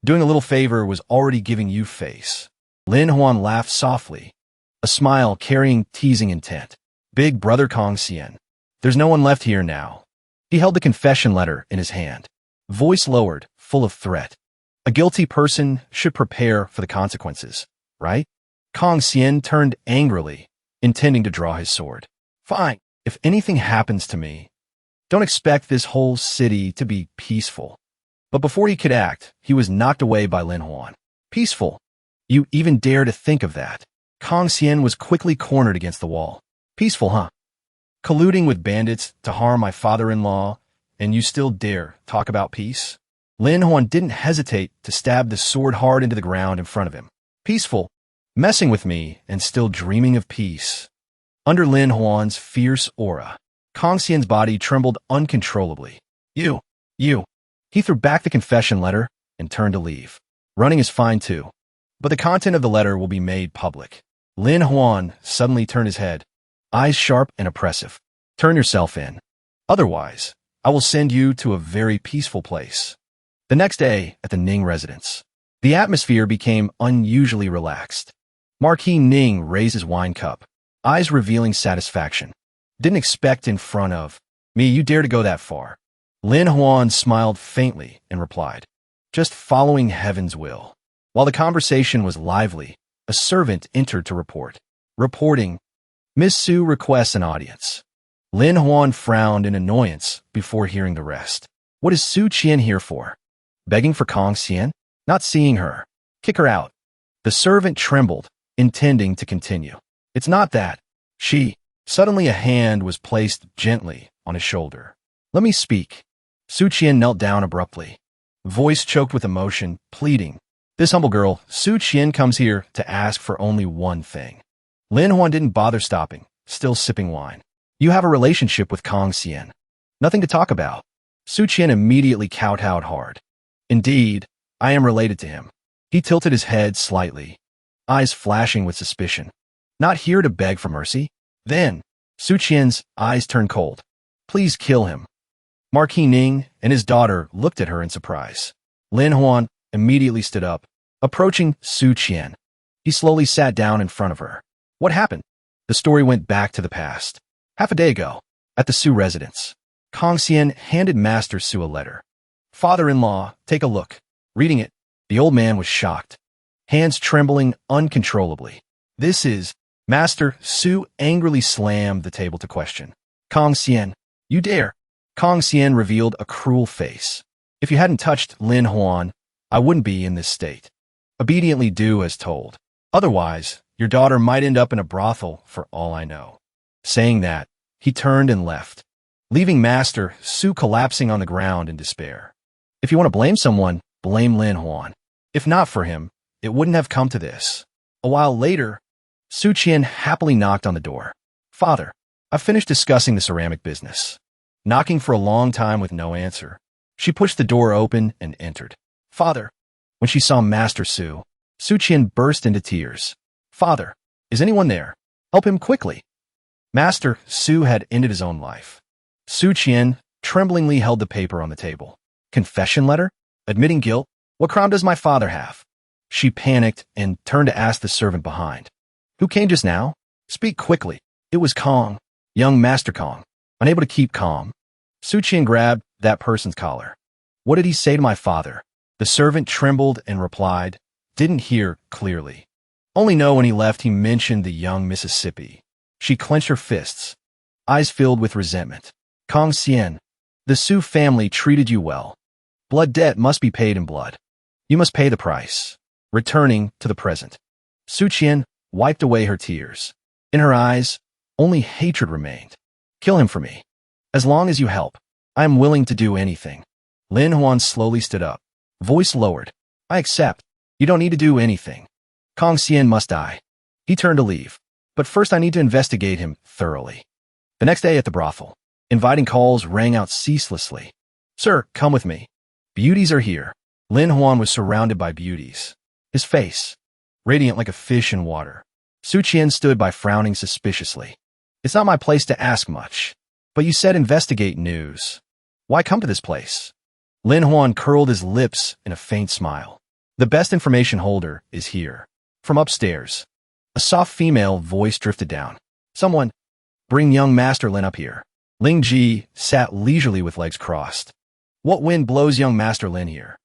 Doing a little favor was already giving you face. Lin Huan laughed softly, a smile carrying teasing intent. Big brother Kong Xian. There's no one left here now. He held the confession letter in his hand, voice lowered, full of threat. A guilty person should prepare for the consequences, right? Kong Xian turned angrily, intending to draw his sword. Fine. If anything happens to me, don't expect this whole city to be peaceful. But before he could act, he was knocked away by Lin Huan. Peaceful? You even dare to think of that? Kong Xian was quickly cornered against the wall. Peaceful, huh? Colluding with bandits to harm my father-in-law, and you still dare talk about peace? Lin Huan didn't hesitate to stab the sword hard into the ground in front of him. Peaceful? Messing with me and still dreaming of peace. Under Lin Huan's fierce aura, Kong Xian's body trembled uncontrollably. You. He threw back the confession letter and turned to leave. Running is fine too, but the content of the letter will be made public. Lin Huan suddenly turned his head, eyes sharp and oppressive. Turn yourself in. Otherwise, I will send you to a very peaceful place. The next day, at the Ning residence, the atmosphere became unusually relaxed. Marquis Ning raised his wine cup, eyes revealing satisfaction. Didn't expect in front of me you dare to go that far. Lin Huan smiled faintly and replied, just following heaven's will. While the conversation was lively, a servant entered to report. Reporting, Miss Su requests an audience. Lin Huan frowned in annoyance before hearing the rest. What is Su Qian here for? Begging for Kong Xian? Not seeing her. Kick her out. The servant trembled, intending to continue. It's not that. Suddenly a hand was placed gently on his shoulder. Let me speak. Su Qian knelt down abruptly, voice choked with emotion, pleading. This humble girl, Su Qian, comes here to ask for only one thing. Lin Huan didn't bother stopping, still sipping wine. You have a relationship with Kong Xian. Nothing to talk about. Su Qian immediately kowtowed hard. Indeed, I am related to him. He tilted his head slightly, eyes flashing with suspicion. Not here to beg for mercy. Then, Su Qian's eyes turned cold. Please kill him. Marquis Ning and his daughter looked at her in surprise. Lin Huan immediately stood up, approaching Su Qian. He slowly sat down in front of her. What happened? The story went back to the past. Half a day ago, at the Su residence, Kong Xian handed Master Su a letter. Father-in-law, take a look. Reading it, the old man was shocked, hands trembling uncontrollably. This is... Master Su angrily slammed the table to question. Kong Xian, you dare. Kong Xian revealed a cruel face. If you hadn't touched Lin Huan, I wouldn't be in this state. Obediently do as told. Otherwise, your daughter might end up in a brothel for all I know. Saying that, he turned and left, leaving Master Su collapsing on the ground in despair. If you want to blame someone, blame Lin Huan. If not for him, it wouldn't have come to this. A while later, Su Qian happily knocked on the door. Father, I've finished discussing the ceramic business. Knocking for a long time with no answer. She pushed the door open and entered. "Father." When she saw Master Su, Su Qian burst into tears. "Father, is anyone there? Help him quickly." Master Su had ended his own life. Su Qian tremblingly held the paper on the table. "Confession letter? Admitting guilt? What crime does my father have?" She panicked and turned to ask the servant behind. "Who came just now? Speak quickly." It was Kong, young Master Kong. Unable to keep calm, Su Qian grabbed that person's collar. "What did he say to my father?" The servant trembled and replied, "Didn't hear clearly. Only know when he left he mentioned the young Mississippi." She clenched her fists, eyes filled with resentment. "Kong Xian, the Su family treated you well. Blood debt must be paid in blood. You must pay the price." Returning to the present, Su Qian wiped away her tears. In her eyes, only hatred remained. "Kill him for me. As long as you help, I am willing to do anything." Lin Huan slowly stood up, voice lowered. "I accept. You don't need to do anything. Kong Xian must die." He turned to leave. "But first I need to investigate him thoroughly." The next day at the brothel, inviting calls rang out ceaselessly. "Sir, come with me. Beauties are here." Lin Huan was surrounded by beauties, his face radiant like a fish in water. Su Qian stood by frowning suspiciously. "It's not my place to ask much, but you said investigate news. Why come to this place?" Lin Huan curled his lips in a faint smile. "The best information holder is here." From upstairs, a soft female voice drifted down. "Someone, bring young Master Lin up here." Ling Ji sat leisurely with legs crossed. "What wind blows young Master Lin here?"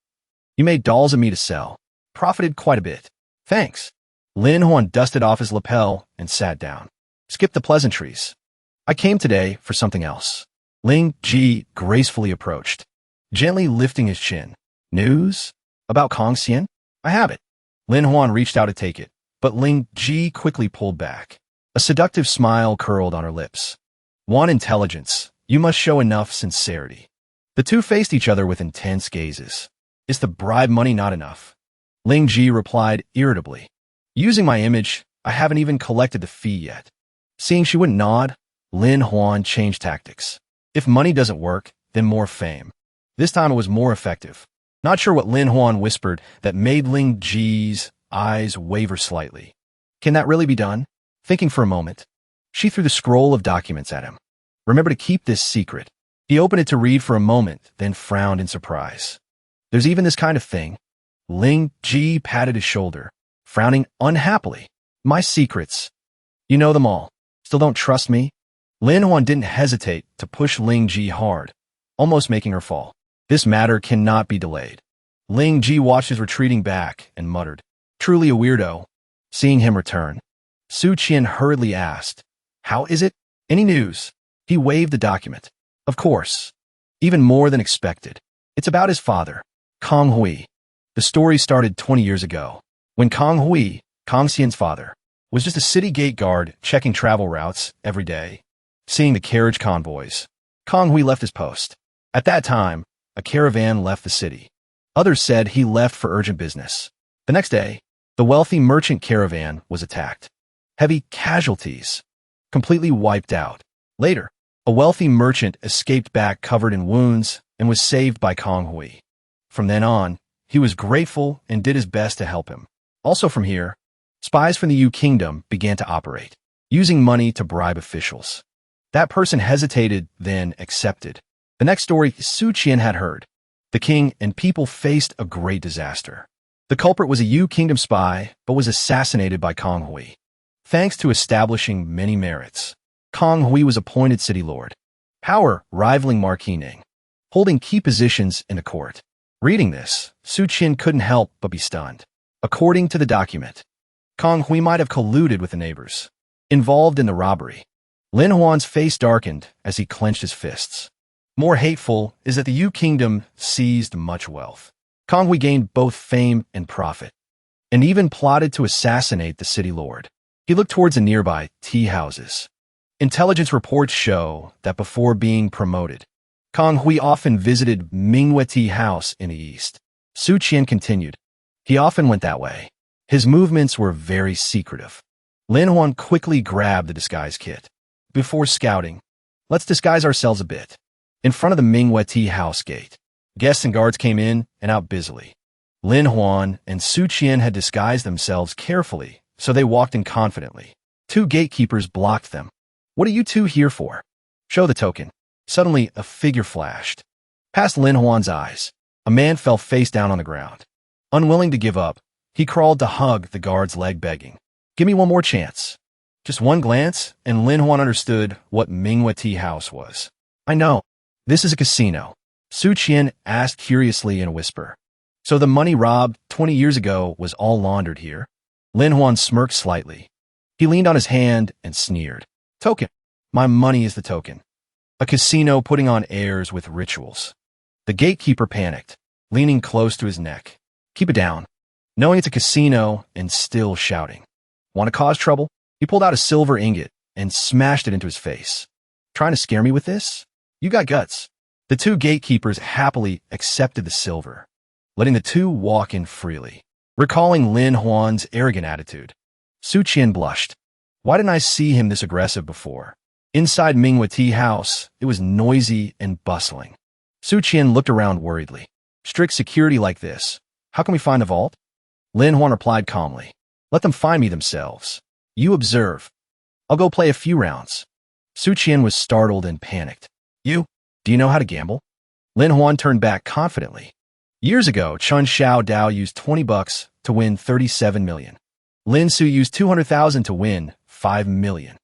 "You made dolls of me to sell. Profited quite a bit." "Thanks." Lin Huan dusted off his lapel and sat down. "Skip the pleasantries. I came today for something else." Ling Ji gracefully approached, gently lifting his chin. "News? About Kong Xian? I have it." Lin Huan reached out to take it, but Ling Ji quickly pulled back. A seductive smile curled on her lips. "Want intelligence, you must show enough sincerity." The two faced each other with intense gazes. "Is the bribe money not enough?" Ling Ji replied irritably. "Using my image, I haven't even collected the fee yet." Seeing she wouldn't nod, Lin Huan changed tactics. If money doesn't work, then more fame. This time it was more effective. Not sure what Lin Huan whispered that made Ling Ji's eyes waver slightly. Can that really be done? Thinking for a moment, she threw the scroll of documents at him. "Remember to keep this secret." He opened it to read for a moment, then frowned in surprise. "There's even this kind of thing?" Ling Ji patted his shoulder, frowning unhappily. "My secrets. You know them all. Still don't trust me?" Lin Huan didn't hesitate to push Ling Ji hard, almost making her fall. "This matter cannot be delayed." Ling Ji watched his retreating back and muttered, "Truly a weirdo." Seeing him return, Su Qian hurriedly asked, "How is it? Any news?" He waved the document. "Of course. Even more than expected. It's about his father, Kong Hui." The story started 20 years ago, when Kong Hui, Kong Xian's father, was just a city gate guard checking travel routes every day. Seeing the carriage convoys, Kong Hui left his post. At that time, a caravan left the city. Others said he left for urgent business. The next day, the wealthy merchant caravan was attacked. Heavy casualties, completely wiped out. Later, a wealthy merchant escaped back covered in wounds and was saved by Kong Hui. From then on, he was grateful and did his best to help him. Also from here, spies from the Yu Kingdom began to operate, using money to bribe officials. That person hesitated, then accepted. The next story Su Qian had heard. The king and people faced a great disaster. The culprit was a Yu Kingdom spy, but was assassinated by Kong Hui. Thanks to establishing many merits, Kong Hui was appointed city lord, power rivaling Marquis Ning, holding key positions in the court. Reading this, Su Qian couldn't help but be stunned. According to the document, Kong Hui might have colluded with the neighbors, involved in the robbery. Lin Huan's face darkened as he clenched his fists. More hateful is that the Yu Kingdom seized much wealth. Kong Hui gained both fame and profit, and even plotted to assassinate the city lord. He looked towards the nearby tea houses. Intelligence reports show that before being promoted, Kong Hui often visited Manhwa Tea House in the east. Su Qian continued. He often went that way. His movements were very secretive. Lin Huan quickly grabbed the disguise kit. Before scouting, let's disguise ourselves a bit. In front of the Manhwa Tea House gate, Guests and guards came in and out busily. Lin Huan and Su Qian had disguised themselves carefully, so they walked in confidently. Two gatekeepers blocked them. What are you two here for? Show the token. Suddenly, a figure flashed. Past Lin Huan's eyes, a man fell face down on the ground. Unwilling to give up, he crawled to hug the guard's leg, begging, "Give me one more chance." Just one glance, and Lin Huan understood what Manhwa Tea House was. "I know. This is a casino." Su Qian asked curiously in a whisper. "So the money robbed 20 years ago was all laundered here?" Lin Huan smirked slightly. He leaned on his hand and sneered. "Token. My money is the token. A casino putting on airs with rituals." The gatekeeper panicked, leaning close to his neck. "Keep it down." Knowing it's a casino and still shouting. "Want to cause trouble?" He pulled out a silver ingot and smashed it into his face. "Trying to scare me with this? You got guts." The two gatekeepers happily accepted the silver, letting the two walk in freely. Recalling Lin Huan's arrogant attitude, Su Qian blushed. Why didn't I see him this aggressive before? Inside Manhwa Tea House, it was noisy and bustling. Su Qian looked around worriedly. "Strict security like this. How can we find the vault?" Lin Huan replied calmly. "Let them find me themselves. You observe. I'll go play a few rounds." Su Qian was startled and panicked. Do you know how to gamble?" Lin Huan turned back confidently. "Years ago, Chun Xiao Dao used $20 to win 37 million. Lin Su used 200,000 to win 5 million.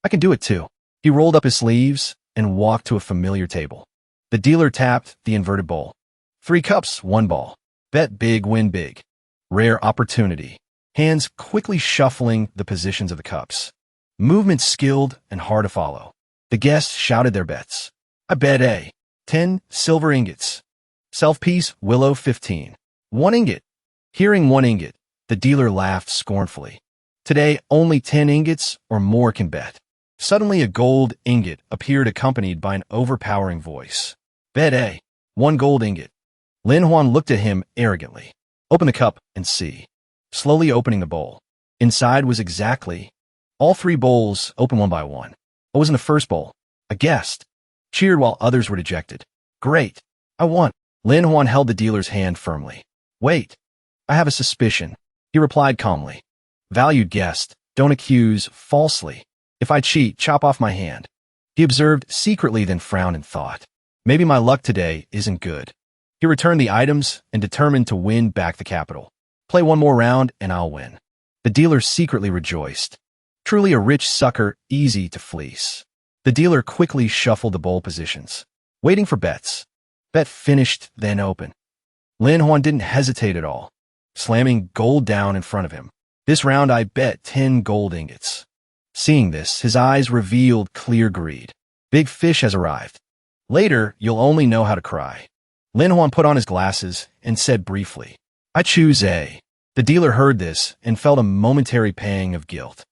I can do it too." He rolled up his sleeves and walked to a familiar table. The dealer tapped the inverted bowl. 3 cups, 1 ball. Bet big, win big. Rare opportunity. Hands quickly shuffling the positions of the cups. Movement skilled and hard to follow. The guests shouted their bets. "I bet A. 10 silver ingots. Self-piece, willow 15. 1 ingot." Hearing 1 ingot, the dealer laughed scornfully. "Today, only 10 ingots or more can bet." Suddenly, a gold ingot appeared accompanied by an overpowering voice. "Bet A. 1 gold ingot." Lin Huan looked at him arrogantly. "Open the cup and see." Slowly opening the bowl. Inside was exactly. All 3 bowls open one by one. What was in the first bowl? A guest. Cheered while others were dejected. "Great. I won." Lin Huan held the dealer's hand firmly. "Wait. I have a suspicion." He replied calmly. "Valued guest, don't accuse falsely. If I cheat, chop off my hand." He observed secretly, then frowned and thought. Maybe my luck today isn't good. He returned the items and determined to win back the capital. "Play one more round and I'll win." The dealer secretly rejoiced. Truly a rich sucker, easy to fleece. The dealer quickly shuffled the bowl positions, waiting for bets. Bet finished, then open. Lin Huan didn't hesitate at all, slamming gold down in front of him. "This round I bet 10 gold ingots." Seeing this, his eyes revealed clear greed. "Big fish has arrived. Later, you'll only know how to cry." Lin Huan put on his glasses and said briefly, "I choose A." The dealer heard this and felt a momentary pang of guilt.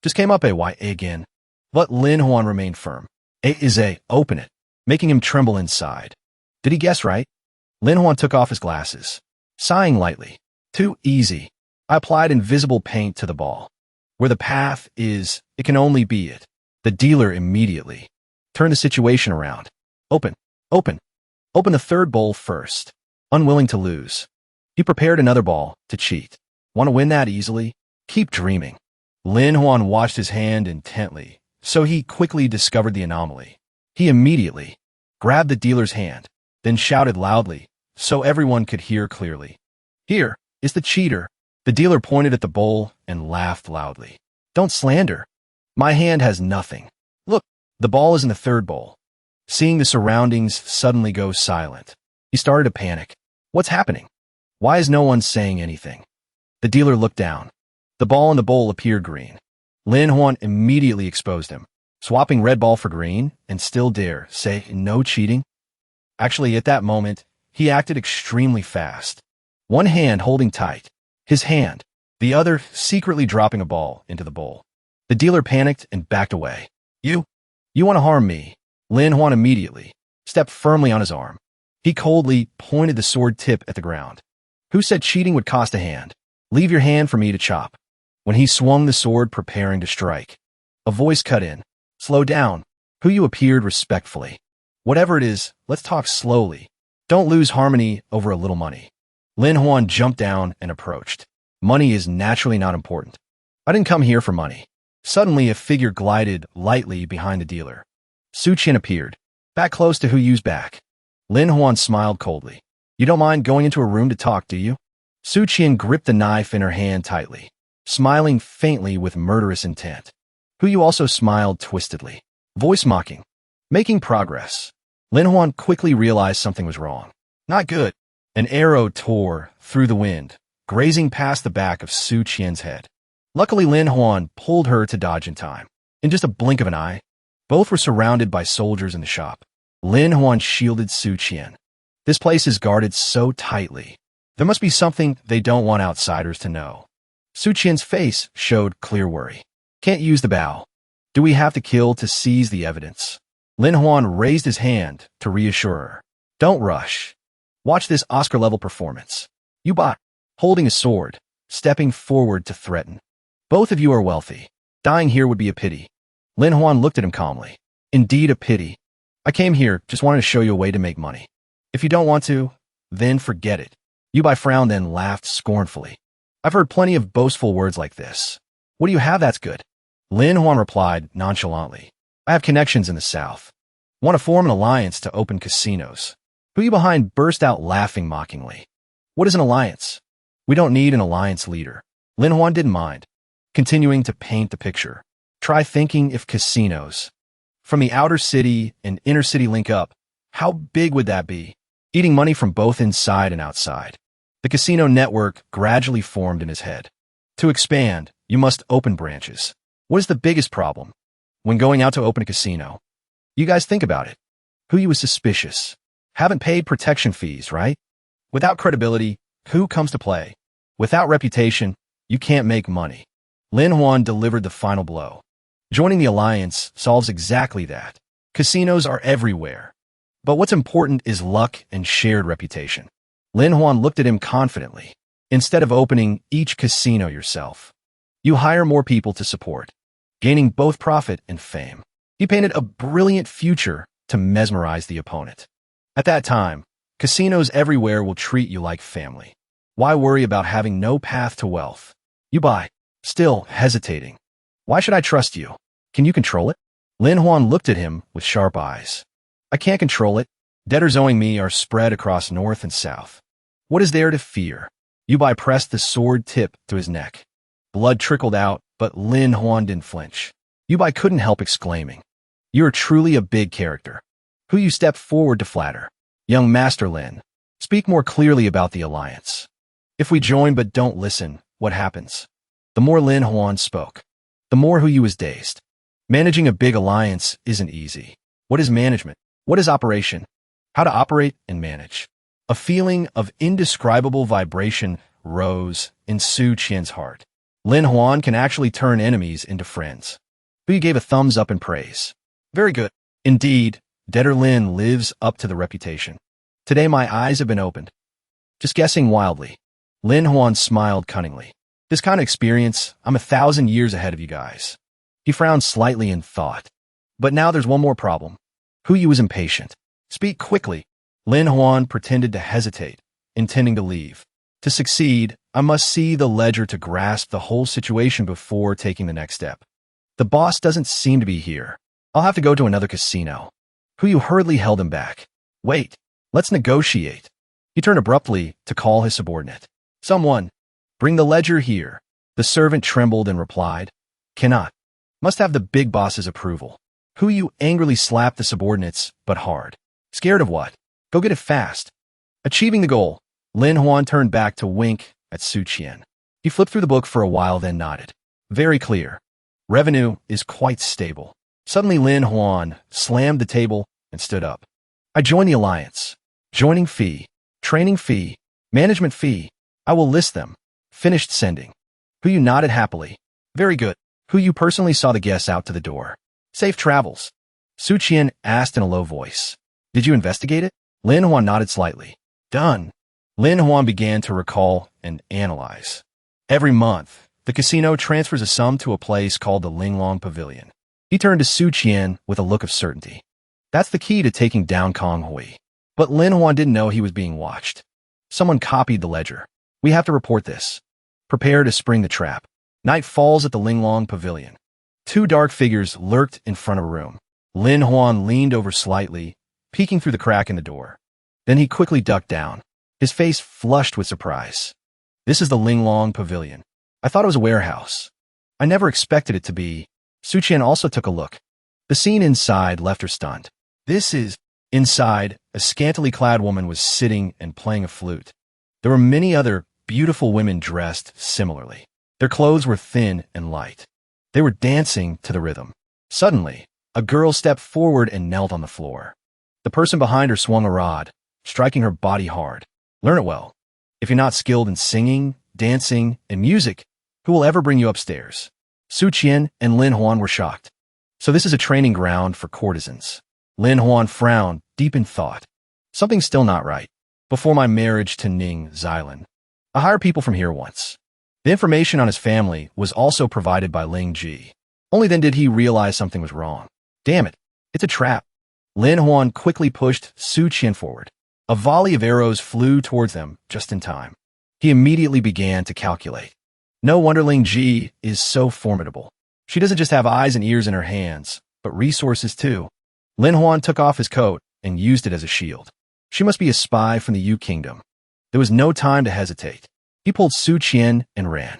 "Just came up A, why A again?" But Lin Huan remained firm. "A is A, open it," making him tremble inside. Did he guess right? Lin Huan took off his glasses, sighing lightly. "Too easy." I applied invisible paint to the ball. "Where the path is, it can only be it." The dealer immediately turned the situation around. "Open, open, open the 3rd bowl first." Unwilling to lose, he prepared another ball to cheat. "Want to win that easily? Keep dreaming." Lin Huan watched his hand intently, so he quickly discovered the anomaly. He immediately grabbed the dealer's hand, then shouted loudly so everyone could hear clearly. "Here is the cheater." The dealer pointed at the bowl and laughed loudly. "Don't slander. My hand has nothing. Look, the ball is in the 3rd bowl." Seeing the surroundings suddenly go silent, he started to panic. What's happening? Why is no one saying anything? The dealer looked down. The ball in the bowl appeared green. Lin Huan immediately exposed him, swapping red ball for green, and still dare say no cheating? Actually, at that moment, he acted extremely fast. One hand holding tight, his hand, the other secretly dropping a ball into the bowl. The dealer panicked and backed away. You want to harm me?" Lin Huan immediately stepped firmly on his arm. He coldly pointed the sword tip at the ground. "Who said cheating would cost a hand? Leave your hand for me to chop." When he swung the sword, preparing to strike, a voice cut in. "Slow down." Who you appeared respectfully. "Whatever it is, let's talk slowly." Don't lose harmony over a little money. Lin Huan jumped down and approached. Money is naturally not important. I didn't come here for money. Suddenly, a figure glided lightly behind the dealer. Su Qian appeared, back close to Hu Yu's back. Lin Huan smiled coldly. You don't mind going into a room to talk, do you? Su Qian gripped the knife in her hand tightly, smiling faintly with murderous intent. Hu Yu also smiled twistedly, voice mocking. Making progress. Lin Huan quickly realized something was wrong. Not good. An arrow tore through the wind, grazing past the back of Su Qian's head. Luckily, Lin Huan pulled her to dodge in time. In just a blink of an eye, both were surrounded by soldiers in the shop. Lin Huan shielded Su Qian. This place is guarded so tightly. There must be something they don't want outsiders to know. Su Qian's face showed clear worry. Can't use the bow. Do we have to kill to seize the evidence? Lin Huan raised his hand to reassure her. Don't rush. Watch this Oscar-level performance. You bot, holding a sword, stepping forward to threaten. Both of you are wealthy. Dying here would be a pity. Lin Huan looked at him calmly. Indeed a pity. I came here, just wanted to show you a way to make money. If you don't want to, then forget it. Yubai frowned and laughed scornfully. I've heard plenty of boastful words like this. What do you have that's good? Lin Huan replied nonchalantly. I have connections in the south. Want to form an alliance to open casinos. Hu Yu behind burst out laughing mockingly. What is an alliance? We don't need an alliance leader. Lin Huan didn't mind, continuing to paint the picture. Try thinking if casinos from the outer city and inner city link up. How big would that be? Eating money from both inside and outside. The casino network gradually formed in his head. To expand, you must open branches. What is the biggest problem? When going out to open a casino, you guys think about it. Hu Yu was suspicious. Haven't paid protection fees, right? Without credibility, who comes to play? Without reputation, you can't make money. Lin Huan delivered the final blow. Joining the alliance solves exactly that. Casinos are everywhere. But what's important is luck and shared reputation. Lin Huan looked at him confidently. Instead of opening each casino yourself, you hire more people to support, gaining both profit and fame. He painted a brilliant future to mesmerize the opponent. At that time, casinos everywhere will treat you like family. Why worry about having no path to wealth? You buy, still hesitating. Why should I trust you? Can you control it? Lin Huan looked at him with sharp eyes. I can't control it. Debtors owing me are spread across north and south. What is there to fear? Yubai pressed the sword tip to his neck. Blood trickled out, but Lin Huan didn't flinch. Yubai couldn't help exclaiming. You are truly a big character. Hu Yu stepped forward to flatter. Young Master Lin, speak more clearly about the alliance. If we join but don't listen, what happens? The more Lin Huan spoke, the more Hu Yu was dazed. Managing a big alliance isn't easy. What is management? What is operation? How to operate and manage. A feeling of indescribable vibration rose in Su Qian's heart. Lin Huan can actually turn enemies into friends. Hu Yu gave a thumbs up in praise. Very good. Indeed, Debtor Lin lives up to the reputation. Today my eyes have been opened. Just guessing wildly. Lin Huan smiled cunningly. This kind of experience, I'm 1,000 years ahead of you guys. He frowned slightly in thought. But now there's one more problem. Hu Yu was impatient. Speak quickly. Lin Huan pretended to hesitate, intending to leave. To succeed, I must see the ledger to grasp the whole situation before taking the next step. The boss doesn't seem to be here. I'll have to go to another casino. Hu Yu hurriedly held him back. Wait, let's negotiate. He turned abruptly to call his subordinate. Someone, bring the ledger here. The servant trembled and replied, Cannot. Must have the big boss's approval. Hu Yu angrily slapped the subordinates, but hard. Scared of what? Go get it fast. Achieving the goal, Lin Huan turned back to wink at Su Qian. He flipped through the book for a while, then nodded. Very clear. Revenue is quite stable. Suddenly Lin Huan slammed the table and stood up. I join the alliance. Joining fee, training fee, management fee. I will list them. Finished sending. Hu Yu nodded happily. Very good. Hu Yu personally saw the guests out to the door. Safe travels. Su Qian asked in a low voice. Did you investigate it? Lin Huan nodded slightly. Done. Lin Huan began to recall and analyze. Every month, the casino transfers a sum to a place called the Linglong Pavilion. He turned to Su Qian with a look of certainty. That's the key to taking down Kong Hui. But Lin Huan didn't know he was being watched. Someone copied the ledger. We have to report this. Prepare to spring the trap. Night falls at the Linglong Pavilion. Two dark figures lurked in front of a room. Lin Huan leaned over slightly, peeking through the crack in the door. Then he quickly ducked down, his face flushed with surprise. This is the Linglong Pavilion. I thought it was a warehouse. I never expected it to be. Su Qian also took a look. The scene inside left her stunned. This is... Inside, a scantily clad woman was sitting and playing a flute. There were many other beautiful women dressed similarly. Their clothes were thin and light. They were dancing to the rhythm. Suddenly, a girl stepped forward and knelt on the floor. The person behind her swung a rod, striking her body hard. Learn it well. If you're not skilled in singing, dancing, and music, who will ever bring you upstairs? Su Qian and Lin Huan were shocked. So this is a training ground for courtesans. Lin Huan frowned, deep in thought. Something's still not right. Before my marriage to Ning Xilan, I hired people from here once. The information on his family was also provided by Ling Ji. Only then did he realize something was wrong. Damn it, it's a trap. Lin Huan quickly pushed Su Qian forward. A volley of arrows flew towards them just in time. He immediately began to calculate. No wonder Ling Ji is so formidable. She doesn't just have eyes and ears in her hands, but resources too. Lin Huan took off his coat and used it as a shield. She must be a spy from the Yu Kingdom. There was no time to hesitate. He pulled Su Qian and ran.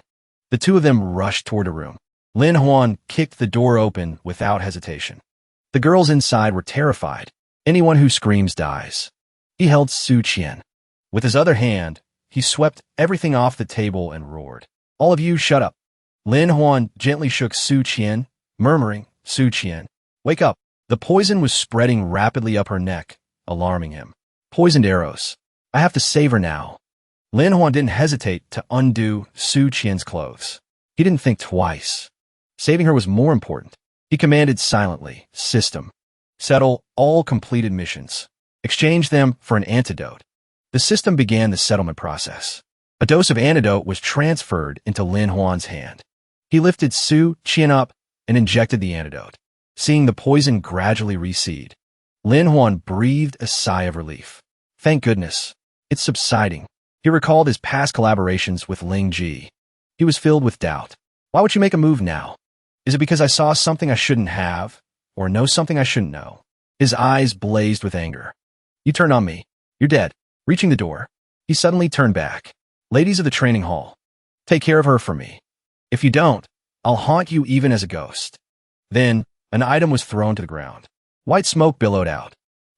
The two of them rushed toward a room. Lin Huan kicked the door open without hesitation. The girls inside were terrified. Anyone who screams dies. He held Su Qian. With his other hand, he swept everything off the table and roared. All of you shut up. Lin Huan gently shook Su Qian, murmuring, Su Qian, wake up. The poison was spreading rapidly up her neck, alarming him. Poisoned arrows. I have to save her now. Lin Huan didn't hesitate to undo Su Qian's clothes. He didn't think twice. Saving her was more important. He commanded silently, System. Settle all completed missions. Exchange them for an antidote. The system began the settlement process. A dose of antidote was transferred into Lin Huan's hand. He lifted Su Qian up and injected the antidote. Seeing the poison gradually recede, Lin Huan breathed a sigh of relief. Thank goodness. It's subsiding. He recalled his past collaborations with Ling Ji. He was filled with doubt. Why would you make a move now? Is it because I saw something I shouldn't have, or know something I shouldn't know? His eyes blazed with anger. You turned on me. You're dead. Reaching the door, he suddenly turned back. Ladies of the training hall, take care of her for me. If you don't, I'll haunt you even as a ghost. Then, an item was thrown to the ground. White smoke billowed out.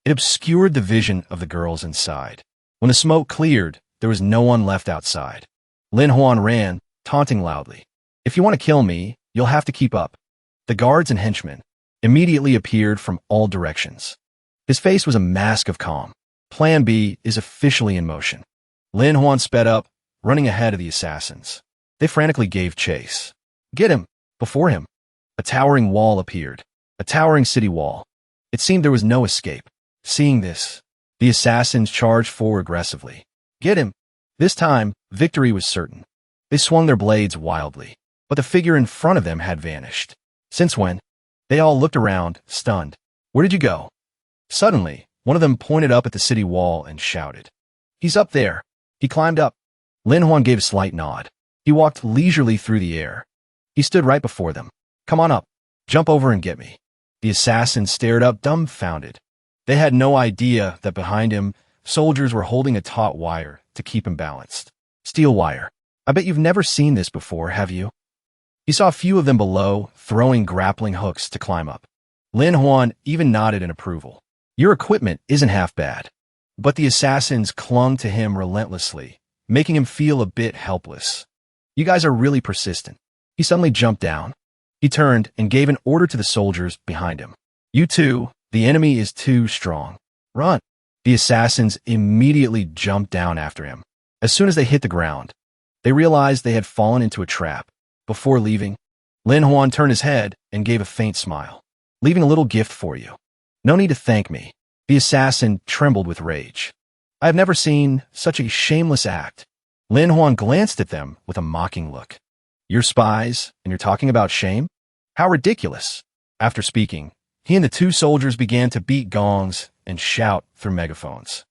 It obscured the vision of the girls inside. When the smoke cleared, there was no one left outside. Lin Huan ran, taunting loudly. If you want to kill me, you'll have to keep up. The guards and henchmen immediately appeared from all directions. His face was a mask of calm. Plan B is officially in motion. Lin Huan sped up, running ahead of the assassins. They frantically gave chase. Get him! Before him. A towering wall appeared. A towering city wall. It seemed there was no escape. Seeing this, the assassins charged forward aggressively. Get him! This time, victory was certain. They swung their blades wildly, but the figure in front of them had vanished. Since when? They all looked around, stunned. Where did you go? Suddenly, one of them pointed up at the city wall and shouted. He's up there. He climbed up. Lin Huan gave a slight nod. He walked leisurely through the air. He stood right before them. Come on up. Jump over and get me. The assassins stared up, dumbfounded. They had no idea that behind him, soldiers were holding a taut wire to keep him balanced. Steel wire. I bet you've never seen this before, have you? He saw a few of them below, throwing grappling hooks to climb up. Lin Huan even nodded in approval. Your equipment isn't half bad. But the assassins clung to him relentlessly, making him feel a bit helpless. You guys are really persistent. He suddenly jumped down. He turned and gave an order to the soldiers behind him. You two, the enemy is too strong. Run. The assassins immediately jumped down after him. As soon as they hit the ground, they realized they had fallen into a trap. Before leaving, Lin Huan turned his head and gave a faint smile. Leaving a little gift for you. No need to thank me. The assassin trembled with rage. I have never seen such a shameless act. Lin Huan glanced at them with a mocking look. You're spies, and you're talking about shame? How ridiculous. After speaking, he and the two soldiers began to beat gongs and shout through megaphones.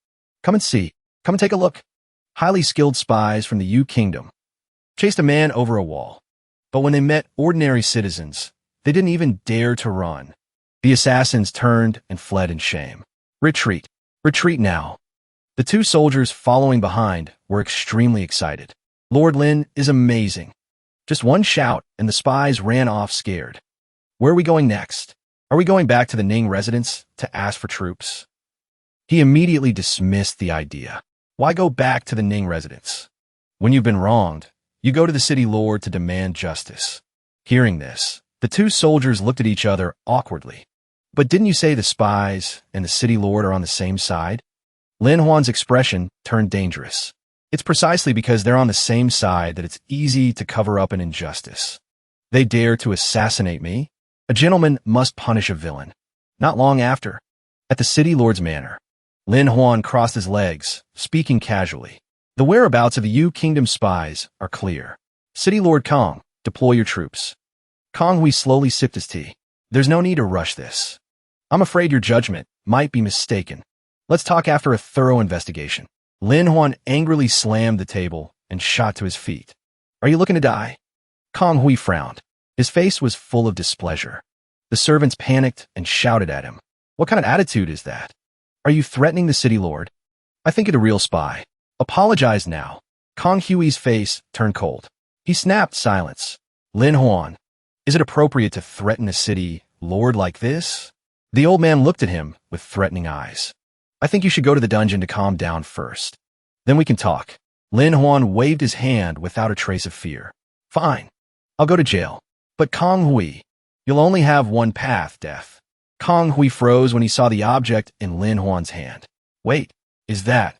Come and see. Come and take a look. Highly skilled spies from the Yu Kingdom chased a man over a wall. But when they met ordinary citizens, they didn't even dare to run. The assassins turned and fled in shame. Retreat. Retreat now. The two soldiers following behind were extremely excited. Lord Lin is amazing. Just one shout, and the spies ran off scared. Where are we going next? Are we going back to the Ning residence to ask for troops? He immediately dismissed the idea. Why go back to the Ning residence? When you've been wronged, you go to the city lord to demand justice. Hearing this, the two soldiers looked at each other awkwardly. But didn't you say the spies and the city lord are on the same side? Lin Huan's expression turned dangerous. It's precisely because they're on the same side that it's easy to cover up an injustice. They dare to assassinate me? A gentleman must punish a villain. Not long after, at the city lord's manor, Lin Huan crossed his legs, speaking casually. The whereabouts of the Yu Kingdom spies are clear. City Lord Kong, deploy your troops. Kong Hui slowly sipped his tea. There's no need to rush this. I'm afraid your judgment might be mistaken. Let's talk after a thorough investigation. Lin Huan angrily slammed the table and shot to his feet. Are you looking to die? Kong Hui frowned. His face was full of displeasure. The servants panicked and shouted at him. What kind of attitude is that? Are you threatening the city lord? I think it a real spy. Apologize now. Kong Hui's face turned cold. He snapped silence. Lin Huan, is it appropriate to threaten a city lord like this? The old man looked at him with threatening eyes. I think you should go to the dungeon to calm down first. Then we can talk. Lin Huan waved his hand without a trace of fear. Fine. I'll go to jail. But Kong Hui, you'll only have one path, death. Kong Hui froze when he saw the object in Lin Huan's hand. Wait, is that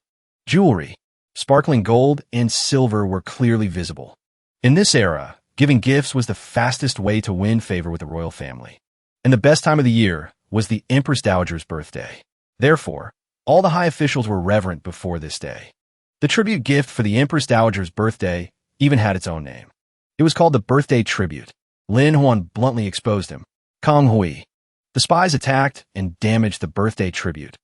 jewelry? Sparkling gold and silver were clearly visible. In this era, giving gifts was the fastest way to win favor with the royal family. And the best time of the year was the Empress Dowager's birthday. Therefore, all the high officials were reverent before this day. The tribute gift for the Empress Dowager's birthday even had its own name. It was called the birthday tribute. Lin Huan bluntly exposed him. Kong Hui. The spies attacked and damaged the birthday tribute.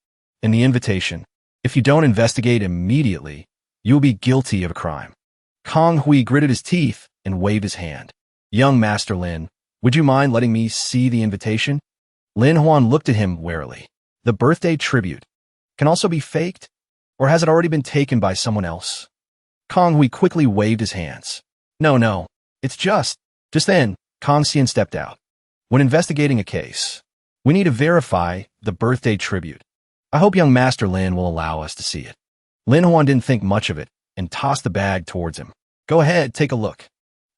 In the invitation, if you don't investigate immediately, you will be guilty of a crime. Kong Hui gritted his teeth and waved his hand. Young Master Lin, would you mind letting me see the invitation? Lin Huan looked at him warily. The birthday tribute can also be faked, or has it already been taken by someone else? Kong Hui quickly waved his hands. No, it's just then, Kong Xian stepped out. When investigating a case, we need to verify the birthday tribute. I hope young Master Lin will allow us to see it. Lin Huan didn't think much of it and tossed the bag towards him. Go ahead, take a look.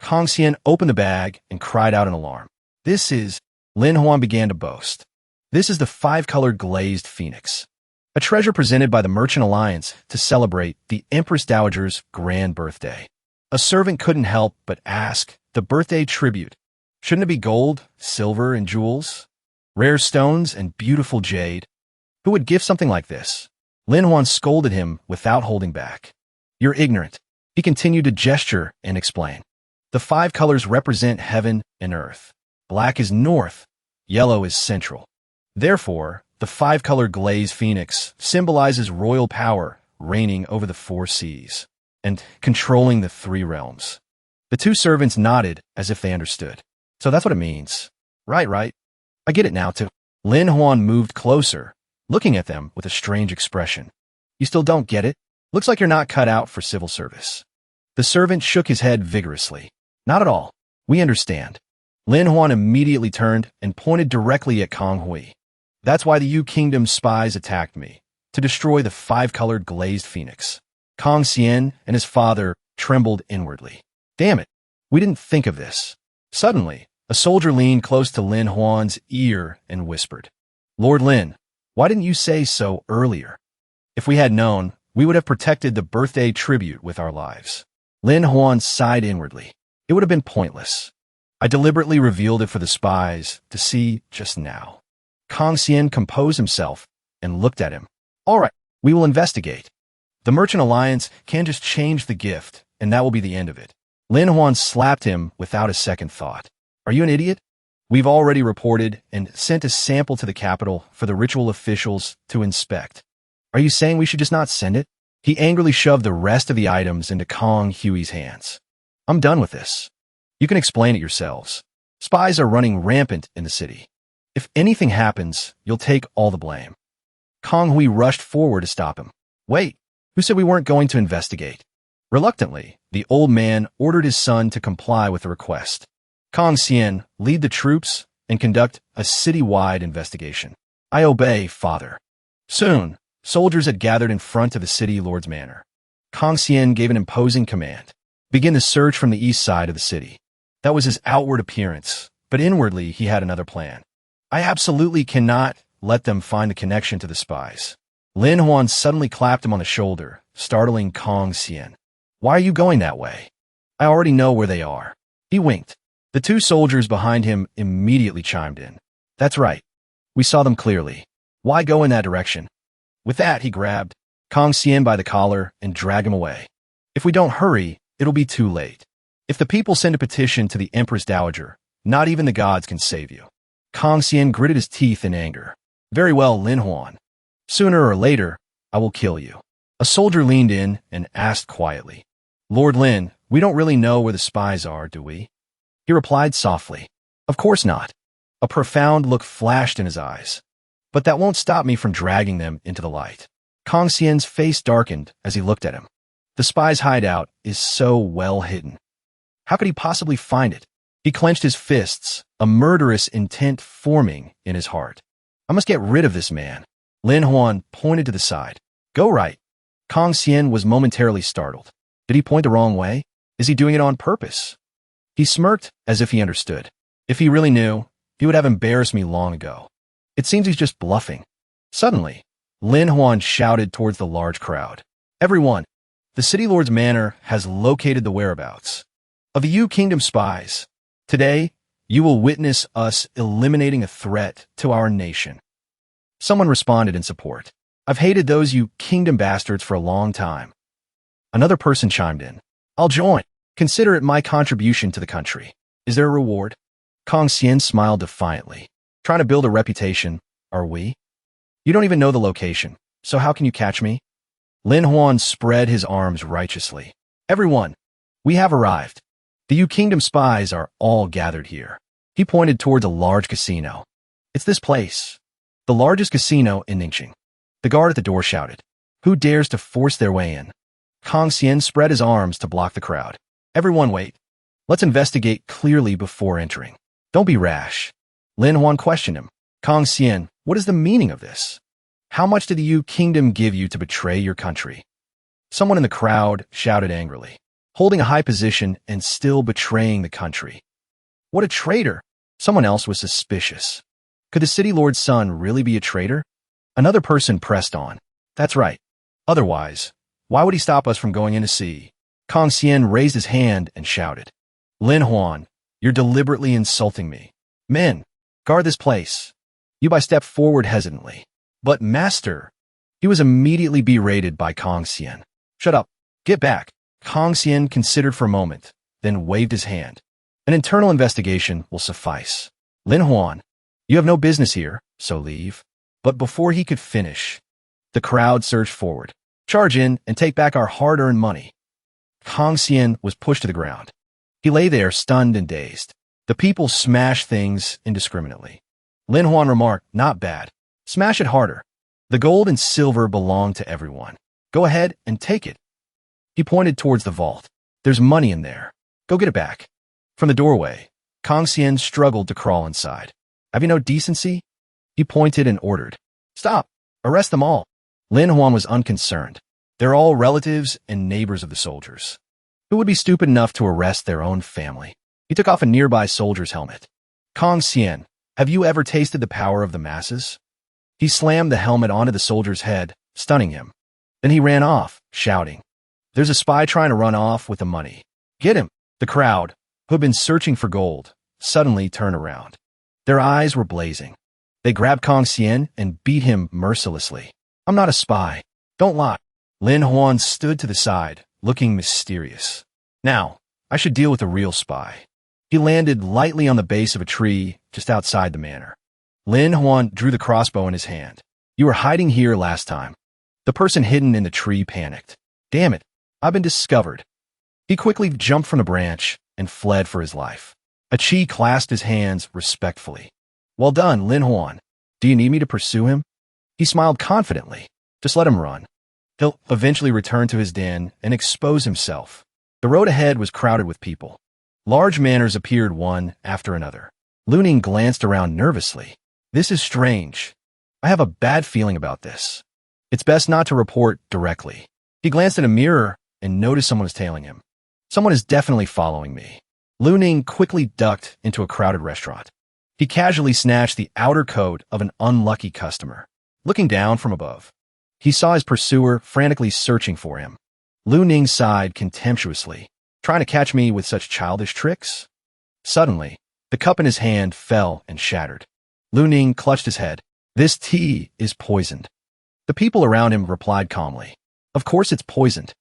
Kong Xian opened the bag and cried out in alarm. This is, Lin Huan began to boast. This is the 5-colored glazed phoenix, a treasure presented by the Merchant Alliance to celebrate the Empress Dowager's grand birthday. A servant couldn't help but ask, the birthday tribute, shouldn't it be gold, silver, and jewels? Rare stones and beautiful jade? Who would give something like this? Lin Huan scolded him without holding back. You're ignorant. He continued to gesture and explain. The 5 colors represent heaven and earth. Black is north, yellow is central. Therefore, the 5-colored glazed phoenix symbolizes royal power reigning over the 4 seas and controlling the 3 realms. The 2 servants nodded as if they understood. So that's what it means. Right. I get it now too. Lin Huan moved closer, looking at them with a strange expression. You still don't get it? Looks like you're not cut out for civil service. The servant shook his head vigorously. Not at all. We understand. Lin Huan immediately turned and pointed directly at Kong Hui. That's why the Yu Kingdom spies attacked me, to destroy the 5-colored glazed phoenix. Kong Xian and his father trembled inwardly. Damn it, we didn't think of this. Suddenly, a soldier leaned close to Lin Huan's ear and whispered, Lord Lin, why didn't you say so earlier? If we had known, we would have protected the birthday tribute with our lives. Lin Huan sighed inwardly. It would have been pointless. I deliberately revealed it for the spies to see just now. Kong Xian composed himself and looked at him. All right, we will investigate. The Merchant Alliance can just change the gift, and that will be the end of it. Lin Huan slapped him without a second thought. Are you an idiot? We've already reported and sent a sample to the capital for the ritual officials to inspect. Are you saying we should just not send it? He angrily shoved the rest of the items into Kong Huey's hands. I'm done with this. You can explain it yourselves. Spies are running rampant in the city. If anything happens, you'll take all the blame. Kong Hui rushed forward to stop him. Wait, who said we weren't going to investigate? Reluctantly, the old man ordered his son to comply with the request. Kong Xian, lead the troops and conduct a city-wide investigation. I obey, father. Soon, soldiers had gathered in front of the city lord's manor. Kong Xian gave an imposing command. Begin the search from the east side of the city. That was his outward appearance, but inwardly he had another plan. I absolutely cannot let them find the connection to the spies. Lin Huan suddenly clapped him on the shoulder, startling Kong Xian. Why are you going that way? I already know where they are. He winked. The two soldiers behind him immediately chimed in. That's right. We saw them clearly. Why go in that direction? With that, he grabbed Kong Xian by the collar and dragged him away. If we don't hurry, it'll be too late. If the people send a petition to the Empress Dowager, not even the gods can save you. Kong Xian gritted his teeth in anger. Very well, Lin Huan. Sooner or later, I will kill you. A soldier leaned in and asked quietly. Lord Lin, we don't really know where the spies are, do we? He replied softly. Of course not. A profound look flashed in his eyes. But that won't stop me from dragging them into the light. Kong Xian's face darkened as he looked at him. The spy's hideout is so well hidden. How could he possibly find it? He clenched his fists, a murderous intent forming in his heart. I must get rid of this man. Lin Huan pointed to the side. Go right. Kong Xian was momentarily startled. Did he point the wrong way? Is he doing it on purpose? He smirked as if he understood. If he really knew, he would have embarrassed me long ago. It seems he's just bluffing. Suddenly, Lin Huan shouted towards the large crowd. Everyone, the city lord's manor has located the whereabouts of the Yu Kingdom spies. Today, you will witness us eliminating a threat to our nation. Someone responded in support. I've hated those Yu Kingdom bastards for a long time. Another person chimed in. I'll join. Consider it my contribution to the country. Is there a reward? Kong Xian smiled defiantly. Trying to build a reputation, are we? You don't even know the location, so how can you catch me? Lin Huan spread his arms righteously. Everyone, we have arrived. The Yu Kingdom spies are all gathered here. He pointed towards a large casino. It's this place, the largest casino in Ningxing. The guard at the door shouted. Who dares to force their way in? Kong Xian spread his arms to block the crowd. Everyone wait. Let's investigate clearly before entering. Don't be rash. Lin Huan questioned him. Kong Xian, what is the meaning of this? How much did the Yu Kingdom give you to betray your country? Someone in the crowd shouted angrily. Holding a high position and still betraying the country. What a traitor! Someone else was suspicious. Could the city lord's son really be a traitor? Another person pressed on. That's right. Otherwise, why would he stop us from going in to see? Kong Xian raised his hand and shouted. Lin Huan, you're deliberately insulting me. Men, guard this place. Yubai stepped forward hesitantly. But master, he was immediately berated by Kong Xian. Shut up. Get back. Kong Xian considered for a moment, then waved his hand. An internal investigation will suffice. Lin Huan, you have no business here, so leave. But before he could finish, the crowd surged forward. Charge in and take back our hard-earned money. Kong Xian was pushed to the ground. He lay there stunned and dazed. The people smashed things indiscriminately. Lin Huan remarked, not bad. Smash it harder. The gold and silver belong to everyone. Go ahead and take it. He pointed towards the vault. There's money in there. Go get it back. From the doorway, Kong Xian struggled to crawl inside. Have you no decency? He pointed and ordered. Stop. Arrest them all. Lin Huan was unconcerned. They're all relatives and neighbors of the soldiers. Who would be stupid enough to arrest their own family? He took off a nearby soldier's helmet. Kong Xian, have you ever tasted the power of the masses? He slammed the helmet onto the soldier's head, stunning him. Then he ran off, shouting. There's a spy trying to run off with the money. Get him! The crowd, who had been searching for gold, suddenly turned around. Their eyes were blazing. They grabbed Kong Xian and beat him mercilessly. I'm not a spy. Don't lie. Lin Huan stood to the side, looking mysterious. Now, I should deal with the real spy. He landed lightly on the base of a tree just outside the manor. Lin Huan drew the crossbow in his hand. You were hiding here last time. The person hidden in the tree panicked. Damn it, I've been discovered. He quickly jumped from the branch and fled for his life. Ecchi clasped his hands respectfully. Well done, Lin Huan. Do you need me to pursue him? He smiled confidently. Just let him run. He'll eventually return to his den and expose himself. The road ahead was crowded with people. Large manors appeared one after another. Lu Ning glanced around nervously. This is strange. I have a bad feeling about this. It's best not to report directly. He glanced in a mirror and noticed someone was tailing him. Someone is definitely following me. Lu Ning quickly ducked into a crowded restaurant. He casually snatched the outer coat of an unlucky customer. Looking down from above, he saw his pursuer frantically searching for him. Lu Ning sighed contemptuously. Trying to catch me with such childish tricks? Suddenly, the cup in his hand fell and shattered. Lu Ning clutched his head. This tea is poisoned. The people around him replied calmly. Of course it's poisoned.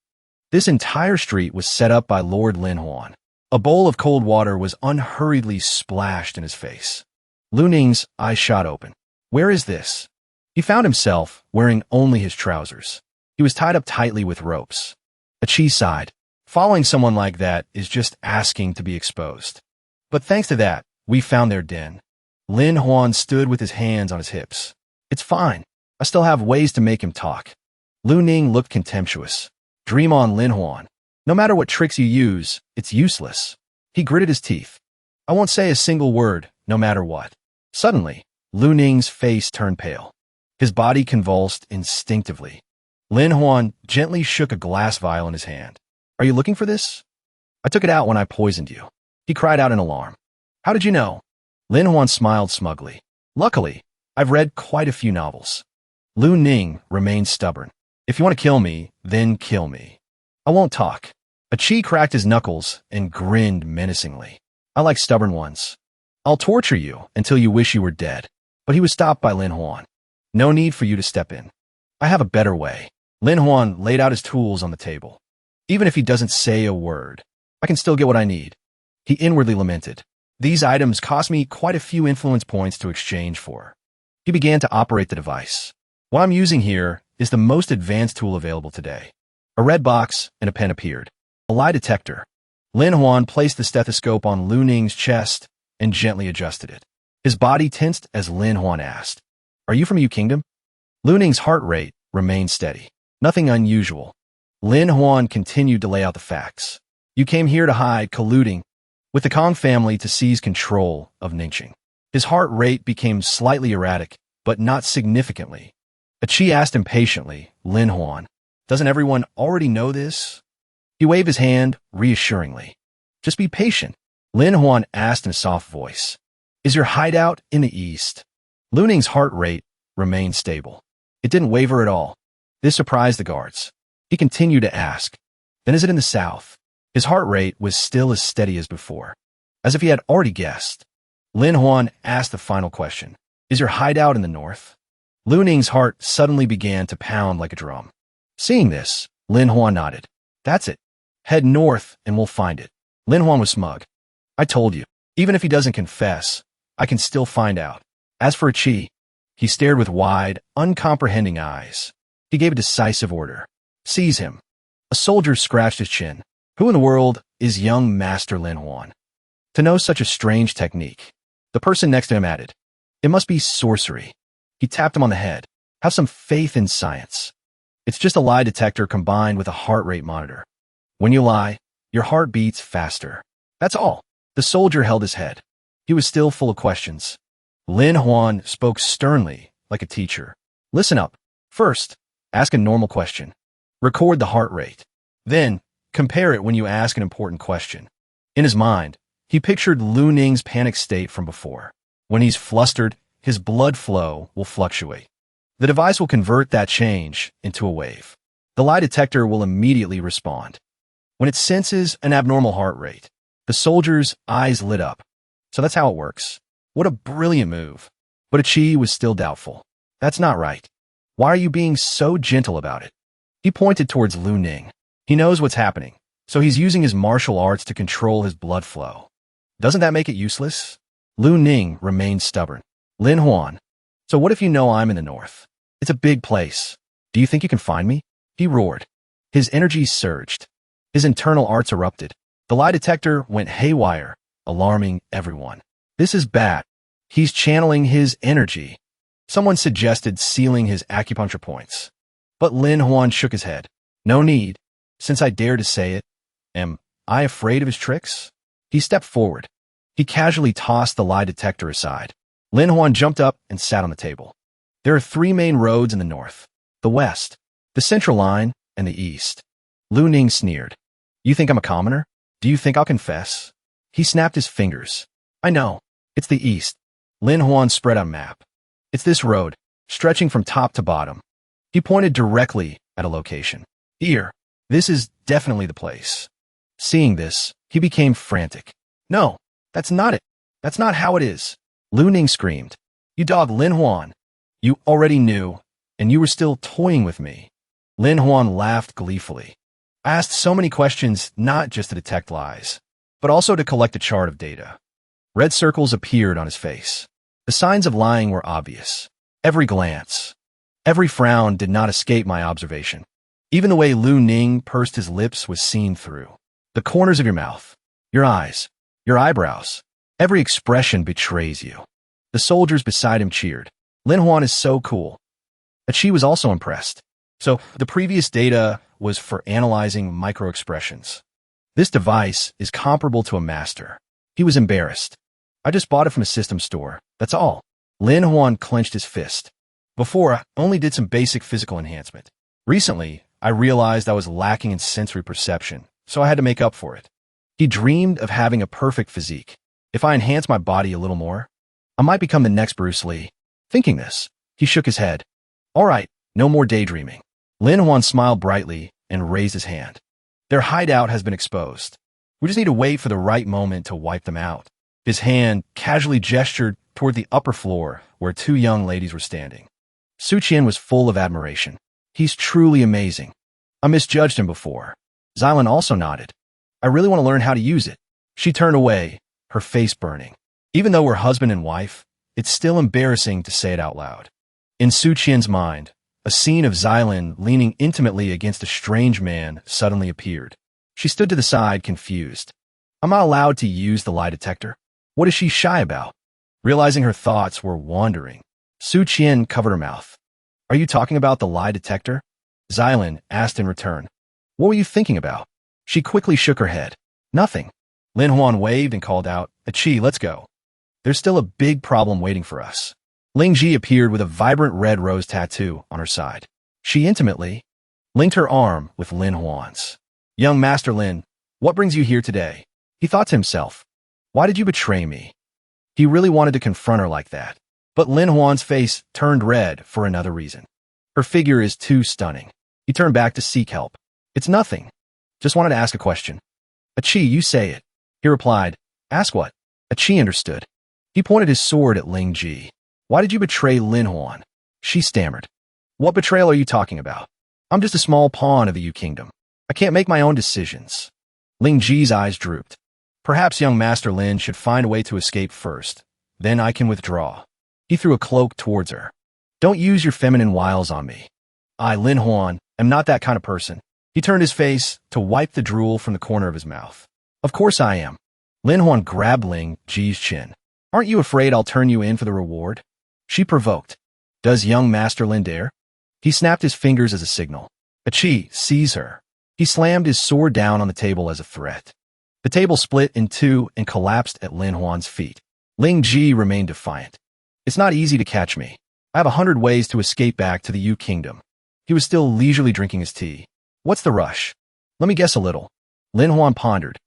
This entire street was set up by Lord Lin Huan. A bowl of cold water was unhurriedly splashed in his face. Lu Ning's eyes shot open. Where is this? He found himself wearing only his trousers. He was tied up tightly with ropes. Ecchi sighed. Following someone like that is just asking to be exposed. But thanks to that, we found their den. Lin Huan stood with his hands on his hips. It's fine. I still have ways to make him talk. Lu Ning looked contemptuous. Dream on, Lin Huan. No matter what tricks you use, it's useless. He gritted his teeth. I won't say a single word, no matter what. Suddenly, Lu Ning's face turned pale. His body convulsed instinctively. Lin Huan gently shook a glass vial in his hand. Are you looking for this? I took it out when I poisoned you. He cried out in alarm. How did you know? Lin Huan smiled smugly. Luckily, I've read quite a few novels. Lu Ning remained stubborn. If you want to kill me, then kill me. I won't talk. Ecchi cracked his knuckles and grinned menacingly. I like stubborn ones. I'll torture you until you wish you were dead. But he was stopped by Lin Huan. No need for you to step in. I have a better way. Lin Huan laid out his tools on the table. Even if he doesn't say a word, I can still get what I need. He inwardly lamented. These items cost me quite a few influence points to exchange for. He began to operate the device. What I'm using here is the most advanced tool available today. A red box and a pen appeared. A lie detector. Lin Huan placed the stethoscope on Lu Ning's chest and gently adjusted it. His body tensed as Lin Huan asked, Are you from Yu Kingdom? Lu Ning's heart rate remained steady. Nothing unusual. Lin Huan continued to lay out the facts. You came here to hide, colluding with the Kong family to seize control of Ningxing. His heart rate became slightly erratic, but not significantly. Ecchi asked impatiently, Lin Huan, doesn't everyone already know this? He waved his hand reassuringly. Just be patient. Lin Huan asked in a soft voice. Is your hideout in the east? Lu Ning's heart rate remained stable. It didn't waver at all. This surprised the guards. He continued to ask, Then is it in the south? His heart rate was still as steady as before. As if he had already guessed. Lin Huan asked the final question. Is your hideout in the north? Lu Ning's heart suddenly began to pound like a drum. Seeing this, Lin Huan nodded. That's it. Head north and we'll find it. Lin Huan was smug. I told you, even if he doesn't confess, I can still find out. As for Ecchi, he stared with wide, uncomprehending eyes. He gave a decisive order. Seize him. A soldier scratched his chin. Who in the world is young Master Lin Huan? To know such a strange technique. The person next to him added, It must be sorcery. He tapped him on the head. Have some faith in science. It's just a lie detector combined with a heart rate monitor. When you lie, your heart beats faster. That's all. The soldier held his head. He was still full of questions. Lin Huan spoke sternly, like a teacher. Listen up. First, ask a normal question. Record the heart rate. Then, compare it when you ask an important question. In his mind, he pictured Lu Ning's panic state from before. When he's flustered, his blood flow will fluctuate. The device will convert that change into a wave. The lie detector will immediately respond. When it senses an abnormal heart rate, the soldier's eyes lit up. So that's how it works. What a brilliant move. But Ecchi was still doubtful. That's not right. Why are you being so gentle about it? He pointed towards Lu Ning. He knows what's happening, so he's using his martial arts to control his blood flow. Doesn't that make it useless? Lu Ning remained stubborn. Lin Huan, so what if you know I'm in the north? It's a big place. Do you think you can find me? He roared. His energy surged. His internal arts erupted. The lie detector went haywire, alarming everyone. This is bad. He's channeling his energy. Someone suggested sealing his acupuncture points. But Lin Huan shook his head. No need. Since I dare to say it, am I afraid of his tricks? He stepped forward. He casually tossed the lie detector aside. Lin Huan jumped up and sat on the table. There are 3 main roads in the north, the west, the central line, and the east. Lu Ning sneered. You think I'm a commoner? Do you think I'll confess? He snapped his fingers. I know. It's the east. Lin Huan spread out a map. It's this road, stretching from top to bottom. He pointed directly at a location. Here. This is definitely the place. Seeing this, he became frantic. No, that's not it. That's not how it is. Lu Ning screamed. You dog Lin Huan. You already knew, and you were still toying with me. Lin Huan laughed gleefully. I asked so many questions not just to detect lies, but also to collect a chart of data. Red circles appeared on his face. The signs of lying were obvious. Every glance, every frown did not escape my observation. Even the way Lu Ning pursed his lips was seen through. The corners of your mouth, your eyes, your eyebrows, every expression betrays you. The soldiers beside him cheered. Lin Huan is so cool. Ecchi was also impressed. So the previous data was for analyzing micro-expressions. This device is comparable to a master. He was embarrassed. I just bought it from a system store. That's all. Lin Huan clenched his fist. Before, I only did some basic physical enhancement. Recently, I realized I was lacking in sensory perception, so I had to make up for it. He dreamed of having a perfect physique. If I enhance my body a little more, I might become the next Bruce Lee. Thinking this, he shook his head. All right, no more daydreaming. Lin Huan smiled brightly and raised his hand. Their hideout has been exposed. We just need to wait for the right moment to wipe them out. His hand casually gestured toward the upper floor where 2 young ladies were standing. Su Qian was full of admiration. He's truly amazing. I misjudged him before. Xylan also nodded. I really want to learn how to use it. She turned away, her face burning. Even though we're husband and wife, it's still embarrassing to say it out loud. In Su Qian's mind, a scene of Xylan leaning intimately against a strange man suddenly appeared. She stood to the side, confused. I'm not allowed to use the lie detector. What is she shy about? Realizing her thoughts were wandering, Su Qian covered her mouth. Are you talking about the lie detector? Xylan asked in return. What were you thinking about? She quickly shook her head. Nothing. Lin Huan waved and called out, Ecchi, let's go. There's still a big problem waiting for us. Ling Ji appeared with a vibrant red rose tattoo on her side. She intimately linked her arm with Lin Huan's. Young Master Lin, what brings you here today? He thought to himself. Why did you betray me? He really wanted to confront her like that. But Lin Huan's face turned red for another reason. Her figure is too stunning. He turned back to seek help. It's nothing. Just wanted to ask a question. Ecchi, you say it. He replied, ask what? Ecchi understood. He pointed his sword at Ling Ji. Why did you betray Lin Huan? She stammered. What betrayal are you talking about? I'm just a small pawn of the Yu Kingdom. I can't make my own decisions. Ling Ji's eyes drooped. Perhaps young Master Lin should find a way to escape first. Then I can withdraw. He threw a cloak towards her. Don't use your feminine wiles on me. I, Lin Huan, am not that kind of person. He turned his face to wipe the drool from the corner of his mouth. Of course I am. Lin Huan grabbed Ling Ji's chin. Aren't you afraid I'll turn you in for the reward? She provoked. Does young Master Lin dare? He snapped his fingers as a signal. Ecchi, seize her. He slammed his sword down on the table as a threat. The table split in two and collapsed at Lin Huan's feet. Ling Ji remained defiant. It's not easy to catch me. I have 100 ways to escape back to the Yu Kingdom. He was still leisurely drinking his tea. What's the rush? Let me guess a little. Lin Huan pondered.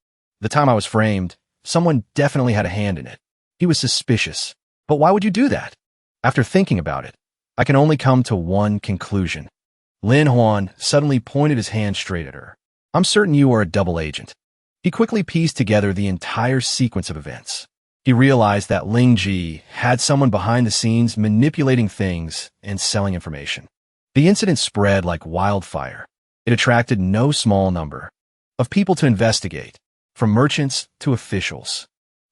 The time I was framed, someone definitely had a hand in it. He was suspicious. But why would you do that? After thinking about it, I can only come to one conclusion. Lin Huan suddenly pointed his hand straight at her. I'm certain you are a double agent. He quickly pieced together the entire sequence of events. He realized that Ling Ji had someone behind the scenes manipulating things and selling information. The incident spread like wildfire. It attracted no small number of people to investigate, from merchants to officials.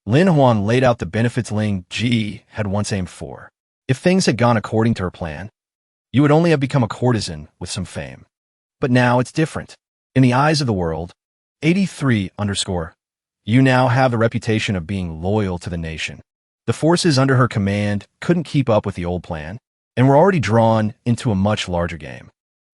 Lin Huan laid out the benefits Ling Ji had once aimed for. If things had gone according to her plan, you would only have become a courtesan with some fame. But now it's different. In the eyes of the world, 83 underscore, you now have the reputation of being loyal to the nation. The forces under her command couldn't keep up with the old plan, and were already drawn into a much larger game.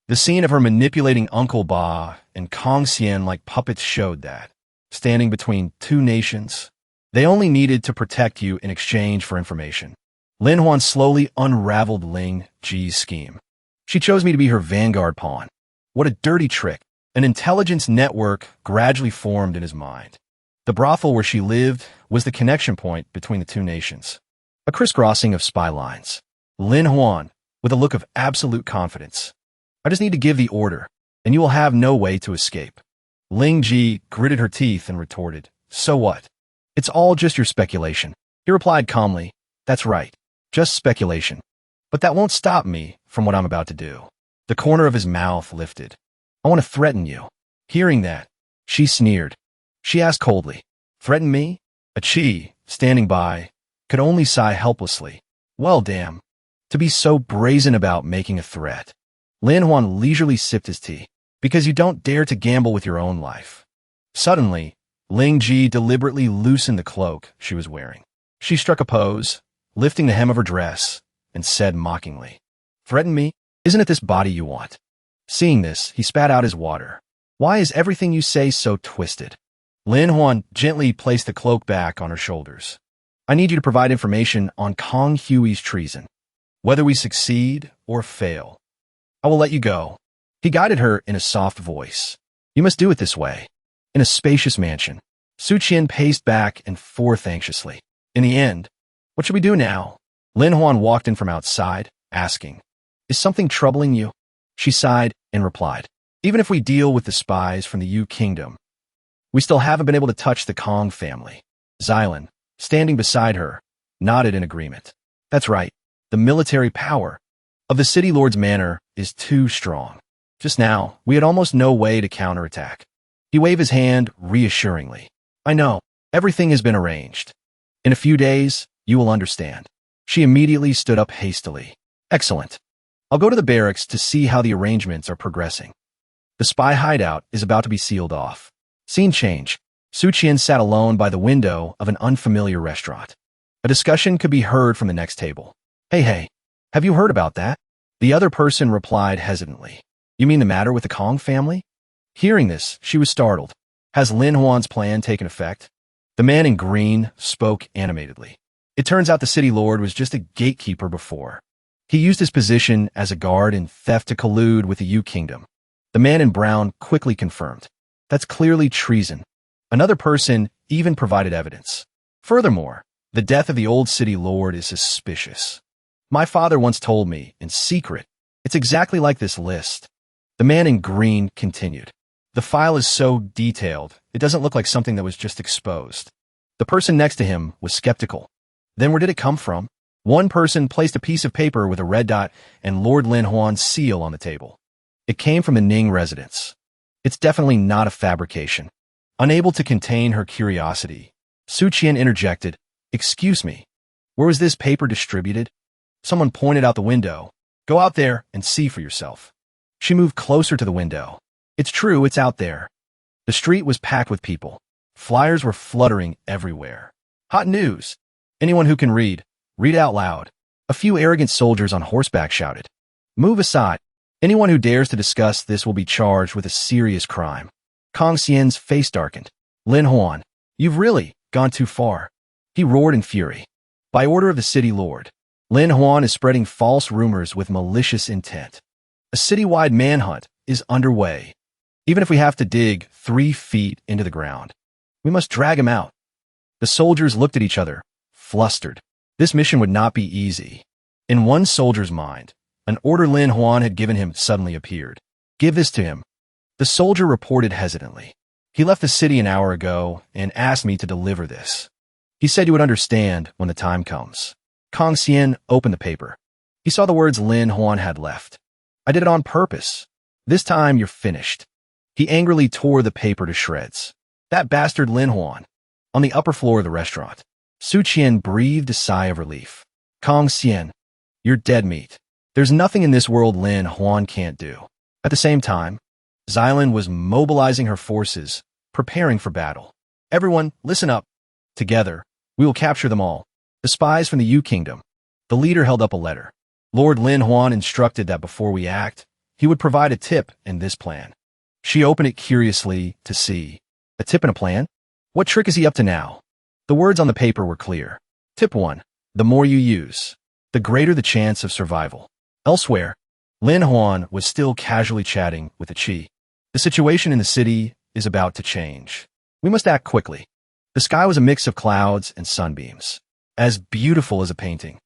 The scene of her manipulating Uncle Ba and Kong Xian like puppets showed that, standing between two nations, they only needed to protect you in exchange for information. Lin Huan slowly unraveled Ling Ji's scheme. She chose me to be her vanguard pawn. What a dirty trick. An intelligence network gradually formed in his mind. The brothel where she lived was the connection point between the two nations. A crisscrossing of spy lines. Lin Huan, with a look of absolute confidence. I just need to give the order, and you will have no way to escape. Ling Ji gritted her teeth and retorted, so what? It's all just your speculation. He replied calmly, that's right, just speculation. But that won't stop me from what I'm about to do. The corner of his mouth lifted. I want to threaten you. Hearing that, she sneered. She asked coldly, threaten me? Ecchi, standing by, could only sigh helplessly. Well, damn. To be so brazen about making a threat. Lin Huan leisurely sipped his tea. Because you don't dare to gamble with your own life. Suddenly, Ling Ji deliberately loosened the cloak she was wearing. She struck a pose, lifting the hem of her dress, and said mockingly, threaten me? Isn't it this body you want? Seeing this, he spat out his water. Why is everything you say so twisted? Lin Huan gently placed the cloak back on her shoulders. I need you to provide information on Kong Hui's treason. Whether we succeed or fail, I will let you go. He guided her in a soft voice. You must do it this way. In a spacious mansion. Su Qian paced back and forth anxiously. In the end, what should we do now? Lin Huan walked in from outside, asking, is something troubling you? She sighed and replied, even if we deal with the spies from the Yu Kingdom, we still haven't been able to touch the Kong family. Xylan, standing beside her, nodded in agreement. That's right. The military power of the city lord's manor is too strong. Just now, we had almost no way to counterattack. He waved his hand reassuringly. I know. Everything has been arranged. In a few days, you will understand. She immediately stood up hastily. Excellent. I'll go to the barracks to see how the arrangements are progressing. The spy hideout is about to be sealed off. Scene change. Su Qian sat alone by the window of an unfamiliar restaurant. A discussion could be heard from the next table. Hey, have you heard about that? The other person replied hesitantly. You mean the matter with the Kong family? Hearing this, she was startled. Has Lin Huan's plan taken effect? The man in green spoke animatedly. It turns out the city lord was just a gatekeeper before. He used his position as a guard in theft to collude with the Yu Kingdom. The man in brown quickly confirmed. That's clearly treason. Another person even provided evidence. Furthermore, the death of the old city lord is suspicious. My father once told me, in secret, it's exactly like this list. The man in green continued. The file is so detailed, it doesn't look like something that was just exposed. The person next to him was skeptical. Then where did it come from? One person placed a piece of paper with a red dot and Lord Lin Huan's seal on the table. It came from the Ning residence. It's definitely not a fabrication. Unable to contain her curiosity, Su Qian interjected, excuse me, where was this paper distributed? Someone pointed out the window. Go out there and see for yourself. She moved closer to the window. It's true, it's out there. The street was packed with people. Flyers were fluttering everywhere. Hot news. Anyone who can read out loud. A few arrogant soldiers on horseback shouted. Move aside. Anyone who dares to discuss this will be charged with a serious crime. Kong Xian's face darkened. Lin Huan, you've really gone too far. He roared in fury. By order of the city lord, Lin Huan is spreading false rumors with malicious intent. A citywide manhunt is underway. Even if we have to dig 3 feet into the ground, we must drag him out. The soldiers looked at each other, flustered. This mission would not be easy. In one soldier's mind, an order Lin Huan had given him suddenly appeared. Give this to him. The soldier reported hesitantly. He left the city an hour ago and asked me to deliver this. He said you would understand when the time comes. Kong Xian opened the paper. He saw the words Lin Huan had left. I did it on purpose. This time you're finished. He angrily tore the paper to shreds. That bastard Lin Huan. On the upper floor of the restaurant, Su Qian breathed a sigh of relief. Kong Xian, you're dead meat. There's nothing in this world Lin Huan can't do. At the same time, Xylan was mobilizing her forces, preparing for battle. Everyone, listen up. Together, we will capture them all. The spies from the Yu Kingdom. The leader held up a letter. Lord Lin Huan instructed that before we act, he would provide a tip in this plan. She opened it curiously to see. A tip and a plan? What trick is he up to now? The words on the paper were clear. Tip 1. The more you use, the greater the chance of survival. Elsewhere, Lin Huan was still casually chatting with Ecchi. The situation in the city is about to change. We must act quickly. The sky was a mix of clouds and sunbeams, as beautiful as a painting.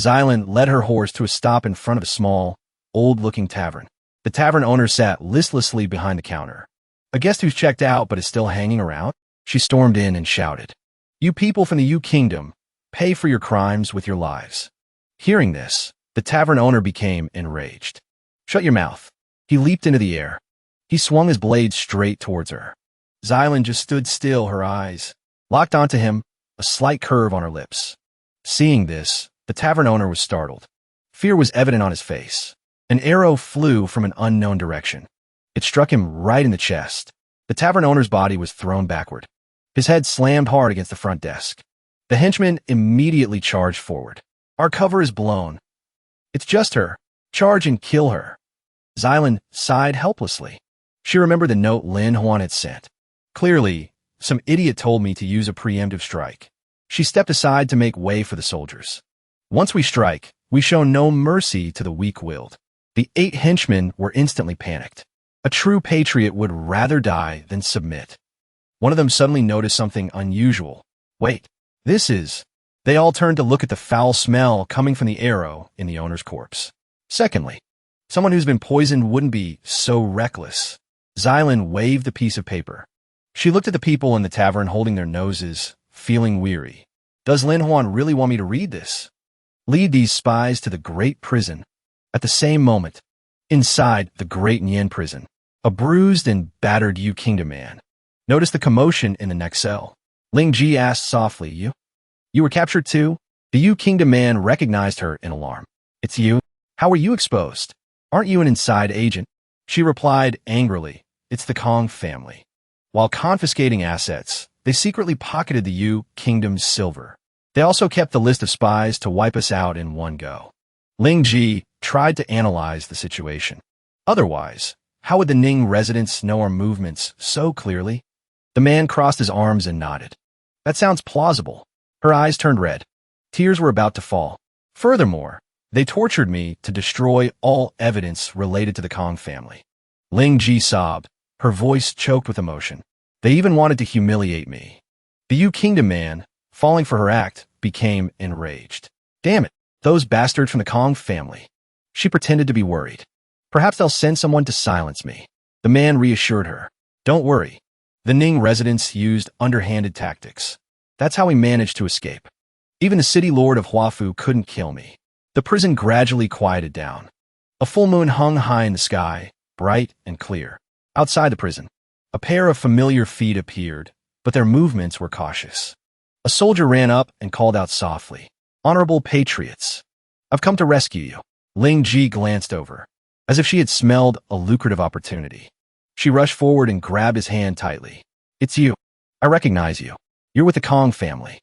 Xylan led her horse to a stop in front of a small, old-looking tavern. The tavern owner sat listlessly behind the counter. A guest who's checked out but is still hanging around? She stormed in and shouted, "You people from the Yu Kingdom, pay for your crimes with your lives." Hearing this, the tavern owner became enraged. "Shut your mouth." He leaped into the air. He swung his blade straight towards her. Xylan just stood still, her eyes locked onto him, a slight curve on her lips. Seeing this, the tavern owner was startled. Fear was evident on his face. An arrow flew from an unknown direction. It struck him right in the chest. The tavern owner's body was thrown backward. His head slammed hard against the front desk. The henchman immediately charged forward. "Our cover is blown. It's just her. Charge and kill her." Xylan sighed helplessly. She remembered the note Lin Huan had sent. Clearly, some idiot told me to use a preemptive strike. She stepped aside to make way for the soldiers. "Once we strike, we show no mercy to the weak-willed." The 8 henchmen were instantly panicked. A true patriot would rather die than submit. One of them suddenly noticed something unusual. "Wait, this is..." They all turned to look at the foul smell coming from the arrow in the owner's corpse. Secondly, someone who's been poisoned wouldn't be so reckless. Xylan waved the piece of paper. She looked at the people in the tavern holding their noses, feeling weary. Does Lin Huan really want me to read this? Lead these spies to the great prison. At the same moment, inside the great Nian prison, a bruised and battered Yu Kingdom man noticed the commotion in the next cell. Ling Ji asked softly, You were captured too?" The Yu Kingdom man recognized her in alarm. "It's you? How were you exposed? Aren't you an inside agent?" She replied angrily, "It's the Kong family." While confiscating assets, they secretly pocketed the Yu Kingdom's silver. They also kept the list of spies to wipe us out in one go. Ling Ji tried to analyze the situation. Otherwise, how would the Ning residents know our movements so clearly? The man crossed his arms and nodded. That sounds plausible. Her eyes turned red. Tears were about to fall. Furthermore, they tortured me to destroy all evidence related to the Kong family. Ling Ji sobbed, her voice choked with emotion. They even wanted to humiliate me. The Yu Kingdom man, falling for her act, became enraged. Damn it, those bastards from the Kong family. She pretended to be worried. Perhaps they'll send someone to silence me. The man reassured her. Don't worry. The Ning residents used underhanded tactics. That's how we managed to escape. Even the city lord of Huafu couldn't kill me. The prison gradually quieted down. A full moon hung high in the sky, bright and clear. Outside the prison, a pair of familiar feet appeared, but their movements were cautious. A soldier ran up and called out softly, "Honorable patriots, I've come to rescue you." Ling Ji glanced over, as if she had smelled a lucrative opportunity. She rushed forward and grabbed his hand tightly. "It's you. I recognize you. You're with the Kong family."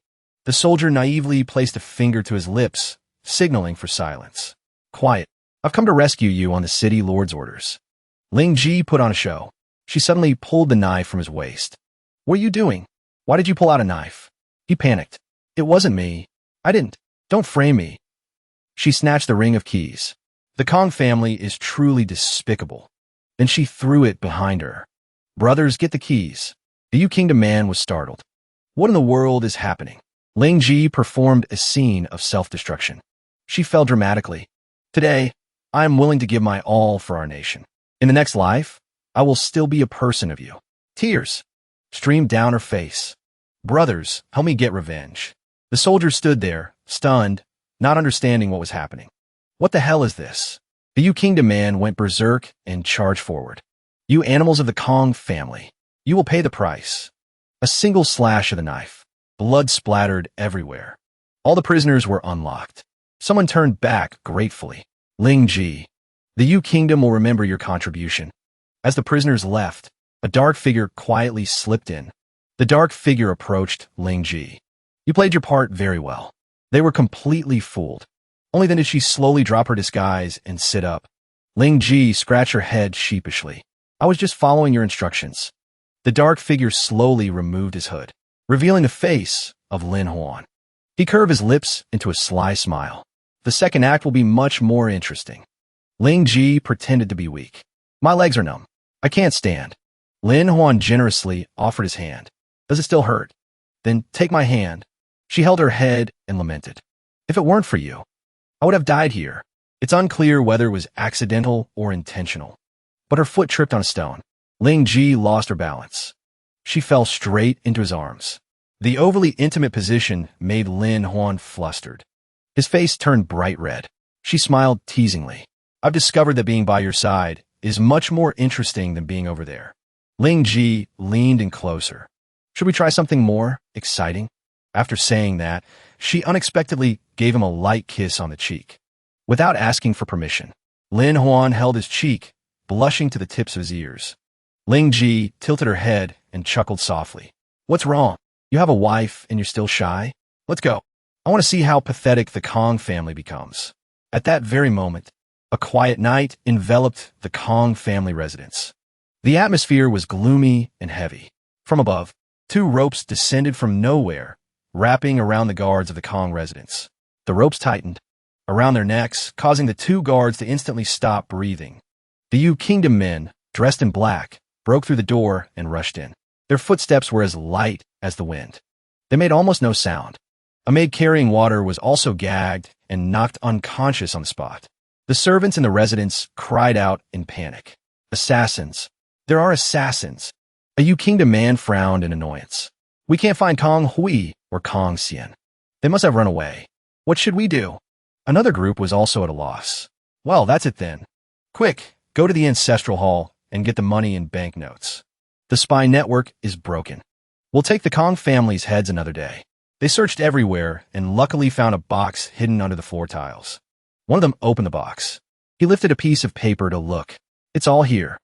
The soldier naively placed a finger to his lips, signaling for silence. "Quiet. I've come to rescue you on the city lord's orders." Ling Ji put on a show. She suddenly pulled the knife from his waist. "What are you doing? Why did you pull out a knife?" He panicked. "It wasn't me. I didn't. Don't frame me." She snatched the ring of keys. The Kong family is truly despicable. Then she threw it behind her. "Brothers, get the keys." The Yu Kingdom man was startled. What in the world is happening? Ling Ji performed a scene of self-destruction. She fell dramatically. "Today, I am willing to give my all for our nation. In the next life, I will still be a person of you." Tears streamed down her face. "Brothers, help me get revenge." The soldier stood there, stunned, not understanding what was happening. What the hell is this? The Yu Kingdom man went berserk and charged forward. "You animals of the Kong family, you will pay the price." A single slash of the knife. Blood splattered everywhere. All the prisoners were unlocked. Someone turned back gratefully. Ling Ji, the Yu Kingdom will remember your contribution. As the prisoners left, a dark figure quietly slipped in. The dark figure approached Ling Ji. You played your part very well. They were completely fooled. Only then did she slowly drop her disguise and sit up. Ling Ji scratched her head sheepishly. I was just following your instructions. The dark figure slowly removed his hood, revealing the face of Lin Huan. He curved his lips into a sly smile. The second act will be much more interesting. Ling Ji pretended to be weak. My legs are numb. I can't stand. Lin Huan generously offered his hand. Does it still hurt? Then take my hand. She held her head and lamented. If it weren't for you, I would have died here. It's unclear whether it was accidental or intentional. But her foot tripped on a stone. Ling Ji lost her balance. She fell straight into his arms. The overly intimate position made Lin Huan flustered. His face turned bright red. She smiled teasingly. I've discovered that being by your side is much more interesting than being over there. Ling Ji leaned in closer. Should we try something more exciting? After saying that, she unexpectedly gave him a light kiss on the cheek. Without asking for permission, Lin Huan held his cheek, blushing to the tips of his ears. Ling Ji tilted her head and chuckled softly. What's wrong? You have a wife and you're still shy? Let's go. I want to see how pathetic the Kong family becomes. At that very moment, a quiet night enveloped the Kong family residence. The atmosphere was gloomy and heavy. From above, two ropes descended from nowhere, wrapping around the guards of the Kong residence. The ropes tightened around their necks, causing the two guards to instantly stop breathing. The Yu Kingdom men, dressed in black, broke through the door and rushed in. Their footsteps were as light as the wind. They made almost no sound. A maid carrying water was also gagged and knocked unconscious on the spot. The servants in the residence cried out in panic. Assassins. There are assassins. A Yu Kingdom man frowned in annoyance. We can't find Kong Hui or Kong Xian. They must have run away. What should we do? Another group was also at a loss. Well, that's it then. Quick, go to the ancestral hall and get the money in banknotes. The spy network is broken. We'll take the Kong family's heads another day. They searched everywhere and luckily found a box hidden under the floor tiles. One of them opened the box. He lifted a piece of paper to look. It's all here.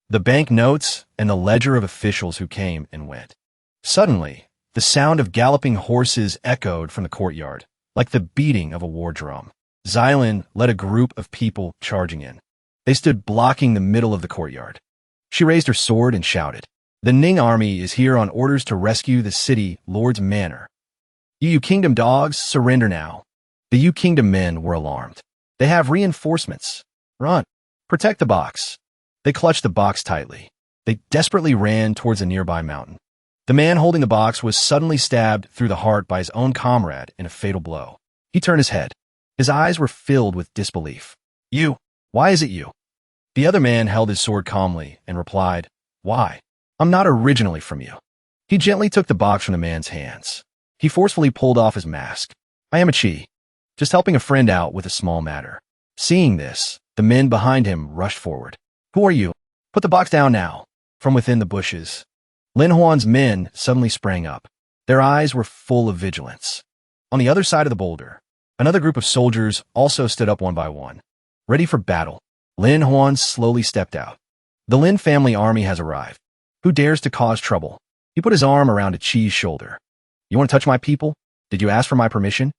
The banknotes and the ledger of officials who came and went. Suddenly, the sound of galloping horses echoed from the courtyard, like the beating of a war drum. Xylin led a group of people charging in. They stood blocking the middle of the courtyard. She raised her sword and shouted, The Ning army is here on orders to rescue the city lord's manor. You Yu Kingdom dogs, surrender now. The Yu Kingdom men were alarmed. They have reinforcements. Run. Protect the box. They clutched the box tightly. They desperately ran towards a nearby mountain. The man holding the box was suddenly stabbed through the heart by his own comrade in a fatal blow. He turned his head. His eyes were filled with disbelief. You. Why is it you? The other man held his sword calmly and replied, Why? I'm not originally from you. He gently took the box from the man's hands. He forcefully pulled off his mask. I am Ecchi, just helping a friend out with a small matter. Seeing this, the men behind him rushed forward. Who are you? Put the box down now. From within the bushes, Lin Huan's men suddenly sprang up. Their eyes were full of vigilance. On the other side of the boulder, another group of soldiers also stood up one by one. Ready for battle, Lin Huan slowly stepped out. The Lin family army has arrived. Who dares to cause trouble? He put his arm around Ecchi's shoulder. You want to touch my people? Did you ask for my permission?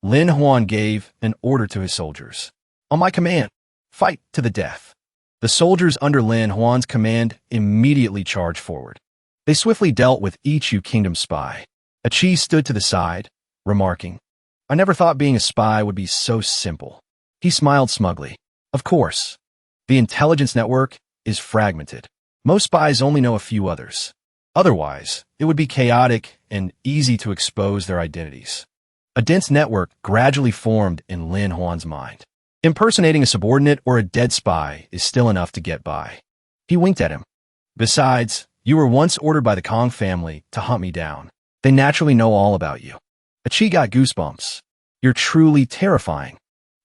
Lin Huan gave an order to his soldiers. On my command, fight to the death. The soldiers under Lin Huan's command immediately charged forward. They swiftly dealt with each Yu Kingdom spy. Ecchi stood to the side, remarking, I never thought being a spy would be so simple. He smiled smugly. Of course. The intelligence network is fragmented. Most spies only know a few others. Otherwise, it would be chaotic and easy to expose their identities. A dense network gradually formed in Lin Huan's mind. Impersonating a subordinate or a dead spy is still enough to get by. He winked at him. Besides, you were once ordered by the Kong family to hunt me down. They naturally know all about you. Ecchi got goosebumps. You're truly terrifying.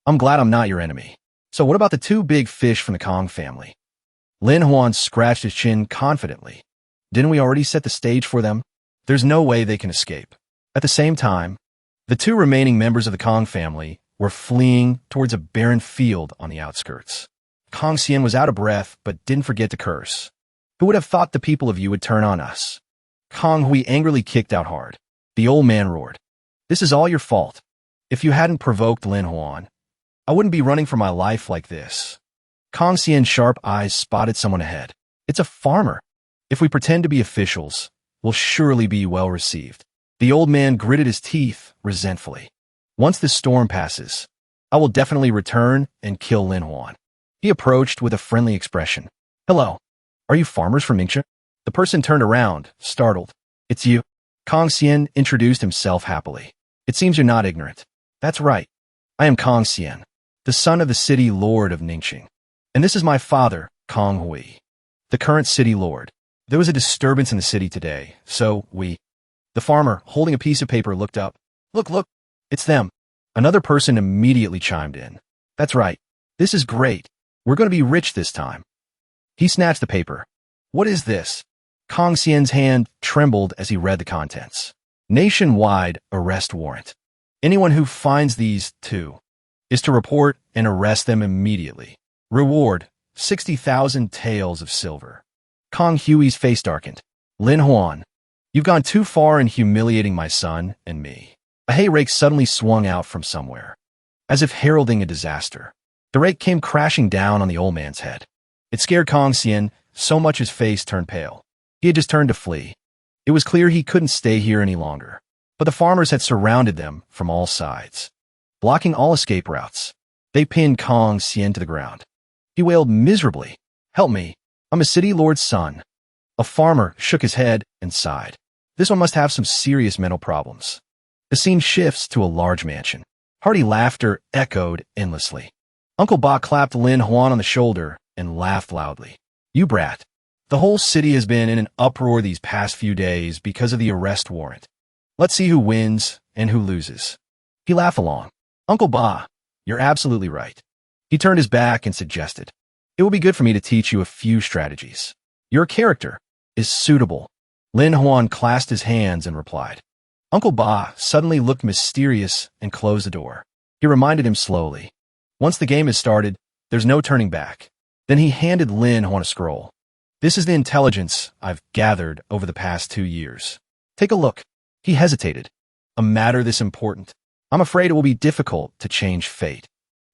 I'm glad I'm not your enemy. So what about the two big fish from the Kong family? Lin Huan scratched his chin confidently. Didn't we already set the stage for them? There's no way they can escape. At the same time, the two remaining members of the Kong family were fleeing towards a barren field on the outskirts. Kang Xian was out of breath but didn't forget to curse. Who would have thought the people of you would turn on us? Kang Hui angrily kicked out hard. The old man roared. This is all your fault. If you hadn't provoked Lin Huan, I wouldn't be running for my life like this. Kang Xian's sharp eyes spotted someone ahead. It's a farmer. If we pretend to be officials, we'll surely be well received. The old man gritted his teeth resentfully. Once this storm passes, I will definitely return and kill Lin Huan. He approached with a friendly expression. Hello. Are you farmers from Ningxia? The person turned around, startled. It's you. Kang Xian introduced himself happily. It seems you're not ignorant. That's right. I am Kang Xian, the son of the city lord of Ningxing. And this is my father, Kang Hui, the current city lord. There was a disturbance in the city today, so The farmer, holding a piece of paper, looked up. Look, it's them. Another person immediately chimed in. That's right. This is great. We're going to be rich this time. He snatched the paper. What is this? Kang Xian's hand trembled as he read the contents. Nationwide arrest warrant. Anyone who finds these two is to report and arrest them immediately. Reward, 60,000 taels of silver. Kang Hui's face darkened. Lin Huan, you've gone too far in humiliating my son and me. A hay rake suddenly swung out from somewhere, as if heralding a disaster. The rake came crashing down on the old man's head. It scared Kang Xian so much his face turned pale. He had just turned to flee. It was clear he couldn't stay here any longer, but the farmers had surrounded them from all sides, blocking all escape routes. They pinned Kang Xian to the ground. He wailed miserably. Help me. I'm a city lord's son. A farmer shook his head and sighed. This one must have some serious mental problems. The scene shifts to a large mansion. Hearty laughter echoed endlessly. Uncle Ba clapped Lin Huan on the shoulder and laughed loudly. You brat. The whole city has been in an uproar these past few days because of the arrest warrant. Let's see who wins and who loses. He laughed along. Uncle Ba, you're absolutely right. He turned his back and suggested, it will be good for me to teach you a few strategies. Your character is suitable. Lin Huan clasped his hands and replied. Uncle Ba suddenly looked mysterious and closed the door. He reminded him slowly. Once the game is started, there's no turning back. Then he handed Lin Huan a scroll. This is the intelligence I've gathered over the past 2 years. Take a look. He hesitated. A matter this important. I'm afraid it will be difficult to change fate.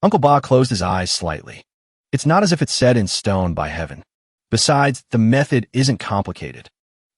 Uncle Ba closed his eyes slightly. It's not as if it's set in stone by heaven. Besides, the method isn't complicated.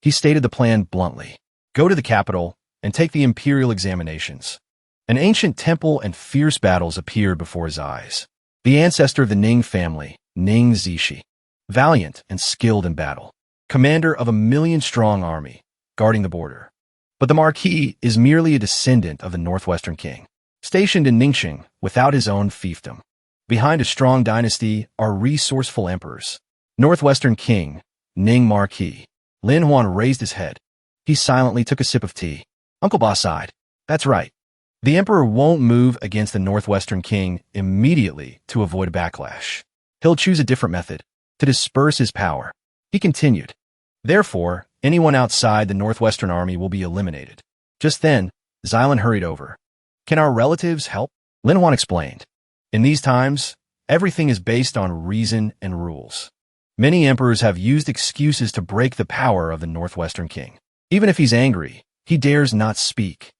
He stated the plan bluntly. Go to the capital and take the Imperial examinations. An ancient temple and fierce battles appeared before his eyes. The ancestor of the Ning family, Ning Zishi, valiant and skilled in battle, commander of a 1,000,000-strong army, guarding the border. But the Marquis is merely a descendant of the Northwestern king, stationed in Ningxing without his own fiefdom. Behind a strong dynasty are resourceful emperors. Northwestern king, Ning Marquis. Lin Huan raised his head. He silently took a sip of tea. Uncle Ba sighed. That's right. The emperor won't move against the Northwestern king immediately to avoid a backlash. He'll choose a different method to disperse his power. He continued. Therefore, anyone outside the Northwestern army will be eliminated. Just then, Xylan hurried over. Can our relatives help? Lin Huan explained. In these times, everything is based on reason and rules. Many emperors have used excuses to break the power of the Northwestern king. Even if he's angry, he dares not speak.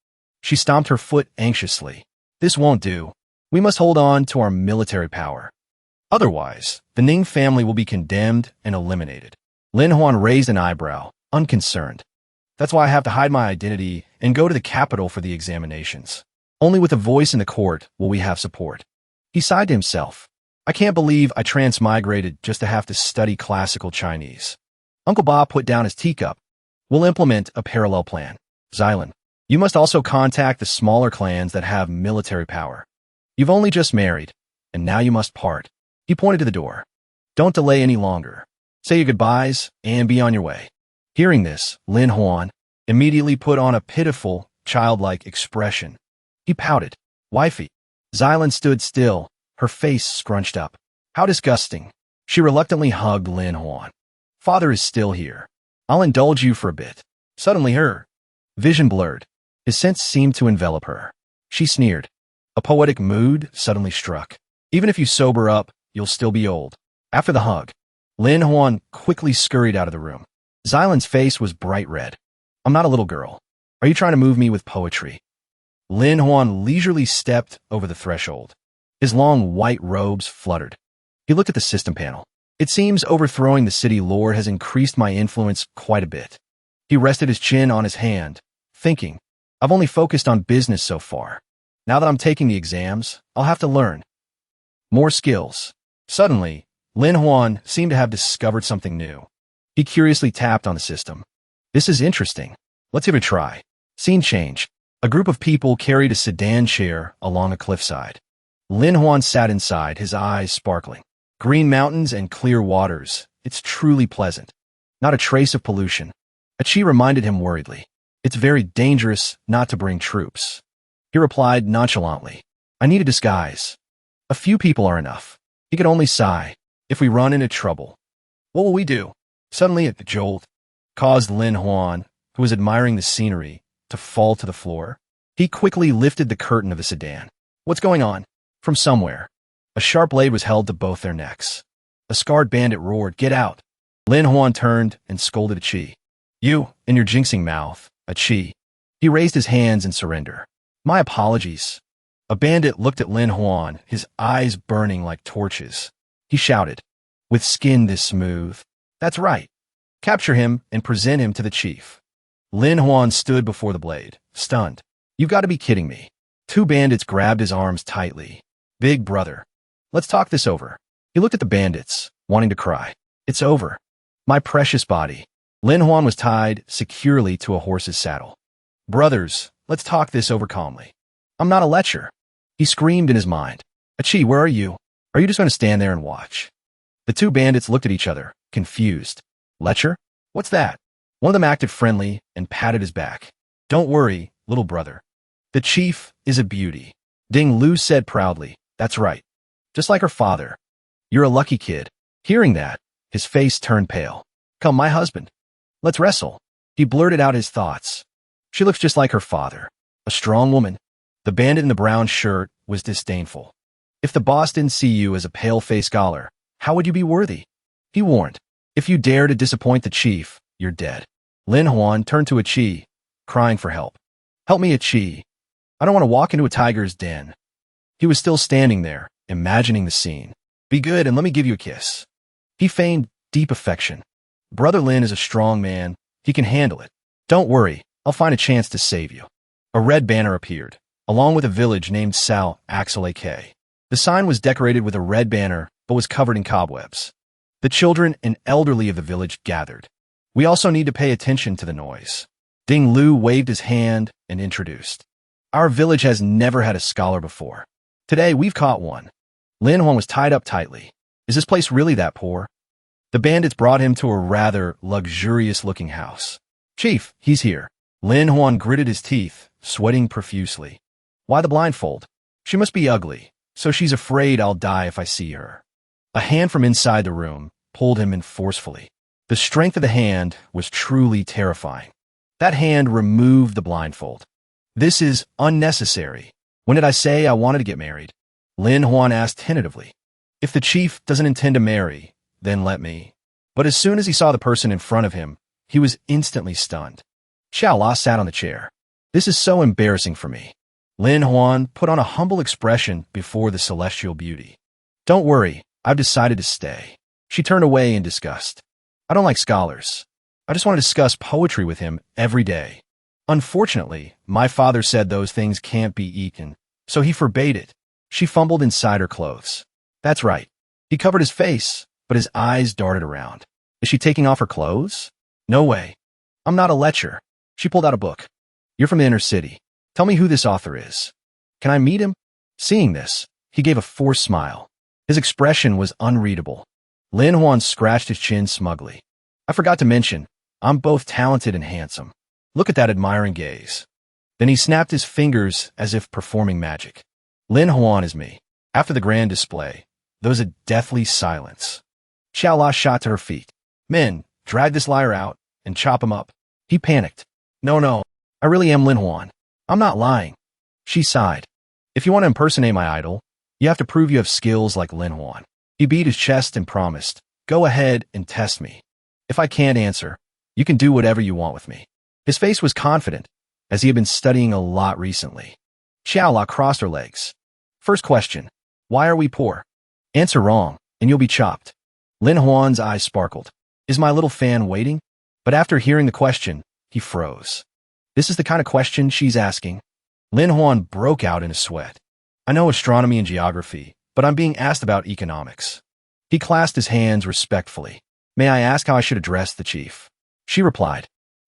She stomped her foot anxiously. This won't do. We must hold on to our military power. Otherwise, the Ning family will be condemned and eliminated. Lin Huan raised an eyebrow, unconcerned. That's why I have to hide my identity and go to the capital for the examinations. Only with a voice in the court will we have support. He sighed to himself. I can't believe I transmigrated just to have to study classical Chinese. Uncle Ba put down his teacup. We'll implement a parallel plan. Xylan, you must also contact the smaller clans that have military power. You've only just married, and now you must part. He pointed to the door. Don't delay any longer. Say your goodbyes and be on your way. Hearing this, Lin Huan immediately put on a pitiful, childlike expression. He pouted. Wifey. Xylan stood still, her face scrunched up. How disgusting. She reluctantly hugged Lin Huan. Father is still here. I'll indulge you for a bit. Suddenly her vision blurred. His sense seemed to envelop her. She sneered. A poetic mood suddenly struck. Even if you sober up, you'll still be old. After the hug, Lin Huan quickly scurried out of the room. Xilan's face was bright red. I'm not a little girl. Are you trying to move me with poetry? Lin Huan leisurely stepped over the threshold. His long white robes fluttered. He looked at the system panel. It seems overthrowing the city lord has increased my influence quite a bit. He rested his chin on his hand, thinking, I've only focused on business so far. Now that I'm taking the exams, I'll have to learn more skills. Suddenly, Lin Huan seemed to have discovered something new. He curiously tapped on the system. This is interesting. Let's give it a try. Scene change. A group of people carried a sedan chair along a cliffside. Lin Huan sat inside, his eyes sparkling. Green mountains and clear waters. It's truly pleasant. Not a trace of pollution. Ecchi reminded him worriedly. It's very dangerous not to bring troops. He replied nonchalantly. I need a disguise. A few people are enough. He could only sigh. If we run into trouble, what will we do? Suddenly a jolt caused Lin Huan, who was admiring the scenery, to fall to the floor. He quickly lifted the curtain of the sedan. What's going on? From somewhere, a sharp blade was held to both their necks. A scarred bandit roared, Get out! Lin Huan turned and scolded Ecchi. You, in your jinxing mouth, Ecchi. He raised his hands in surrender. My apologies. A bandit looked at Lin Huan, his eyes burning like torches. He shouted, With skin this smooth. That's right. Capture him and present him to the chief. Lin Huan stood before the blade, stunned. You've got to be kidding me. Two bandits grabbed his arms tightly. Big brother. Let's talk this over. He looked at the bandits, wanting to cry. It's over. My precious body. Lin Huan was tied securely to a horse's saddle. Brothers, let's talk this over calmly. I'm not a lecher. He screamed in his mind. Ecchi, where are you? Are you just going to stand there and watch? The two bandits looked at each other, confused. Lecher? What's that? One of them acted friendly and patted his back. Don't worry, little brother. The chief is a beauty. Ding Lu said proudly. That's right. Just like her father. You're a lucky kid. Hearing that, his face turned pale. Come, my husband. Let's wrestle. He blurted out his thoughts. She looks just like her father. A strong woman. The bandit in the brown shirt was disdainful. If the boss didn't see you as a pale-faced scholar, how would you be worthy? He warned. If you dare to disappoint the chief, you're dead. Lin Huan turned to Ecchi, crying for help. Help me, Ecchi. I don't want to walk into a tiger's den. He was still standing there, imagining the scene. Be good and let me give you a kiss. He feigned deep affection. Brother Lin is a strong man. He can handle it. Don't worry. I'll find a chance to save you. A red banner appeared, along with a village named Sao Axel AK. The sign was decorated with a red banner, but was covered in cobwebs. The children and elderly of the village gathered. We also need to pay attention to the noise. Ding Lu waved his hand and introduced. Our village has never had a scholar before. Today, we've caught one. Lin Huan was tied up tightly. Is this place really that poor? The bandits brought him to a rather luxurious-looking house. Chief, he's here. Lin Huan gritted his teeth, sweating profusely. Why the blindfold? She must be ugly, so she's afraid I'll die if I see her. A hand from inside the room pulled him in forcefully. The strength of the hand was truly terrifying. That hand removed the blindfold. This is unnecessary. When did I say I wanted to get married? Lin Huan asked tentatively. If the chief doesn't intend to marry, then let me. But as soon as he saw the person in front of him, he was instantly stunned. Xiao La sat on the chair. This is so embarrassing for me. Lin Huan put on a humble expression before the celestial beauty. Don't worry, I've decided to stay. She turned away in disgust. I don't like scholars. I just want to discuss poetry with him every day. Unfortunately, my father said those things can't be eaten, so he forbade it. She fumbled inside her clothes. That's right. He covered his face, but his eyes darted around. Is she taking off her clothes? No way. I'm not a lecher. She pulled out a book. You're from the inner city. Tell me who this author is. Can I meet him? Seeing this, he gave a forced smile. His expression was unreadable. Lin Huan scratched his chin smugly. I forgot to mention, I'm both talented and handsome. Look at that admiring gaze. Then he snapped his fingers as if performing magic. Lin Huan is me. After the grand display, there was a deathly silence. Xiao La shot to her feet. Men, drag this liar out and chop him up. He panicked. No, I really am Lin Huan. I'm not lying. She sighed. If you want to impersonate my idol, you have to prove you have skills like Lin Huan. He beat his chest and promised, go ahead and test me. If I can't answer, you can do whatever you want with me. His face was confident, as he had been studying a lot recently. Xiaola crossed her legs. First question, why are we poor? Answer wrong, and you'll be chopped. Lin Huan's eyes sparkled. Is my little fan waiting? But after hearing the question, he froze. This is the kind of question she's asking. Lin Huan broke out in a sweat. I know astronomy and geography, but I'm being asked about economics. He clasped his hands respectfully. May I ask how I should address the chief? She replied,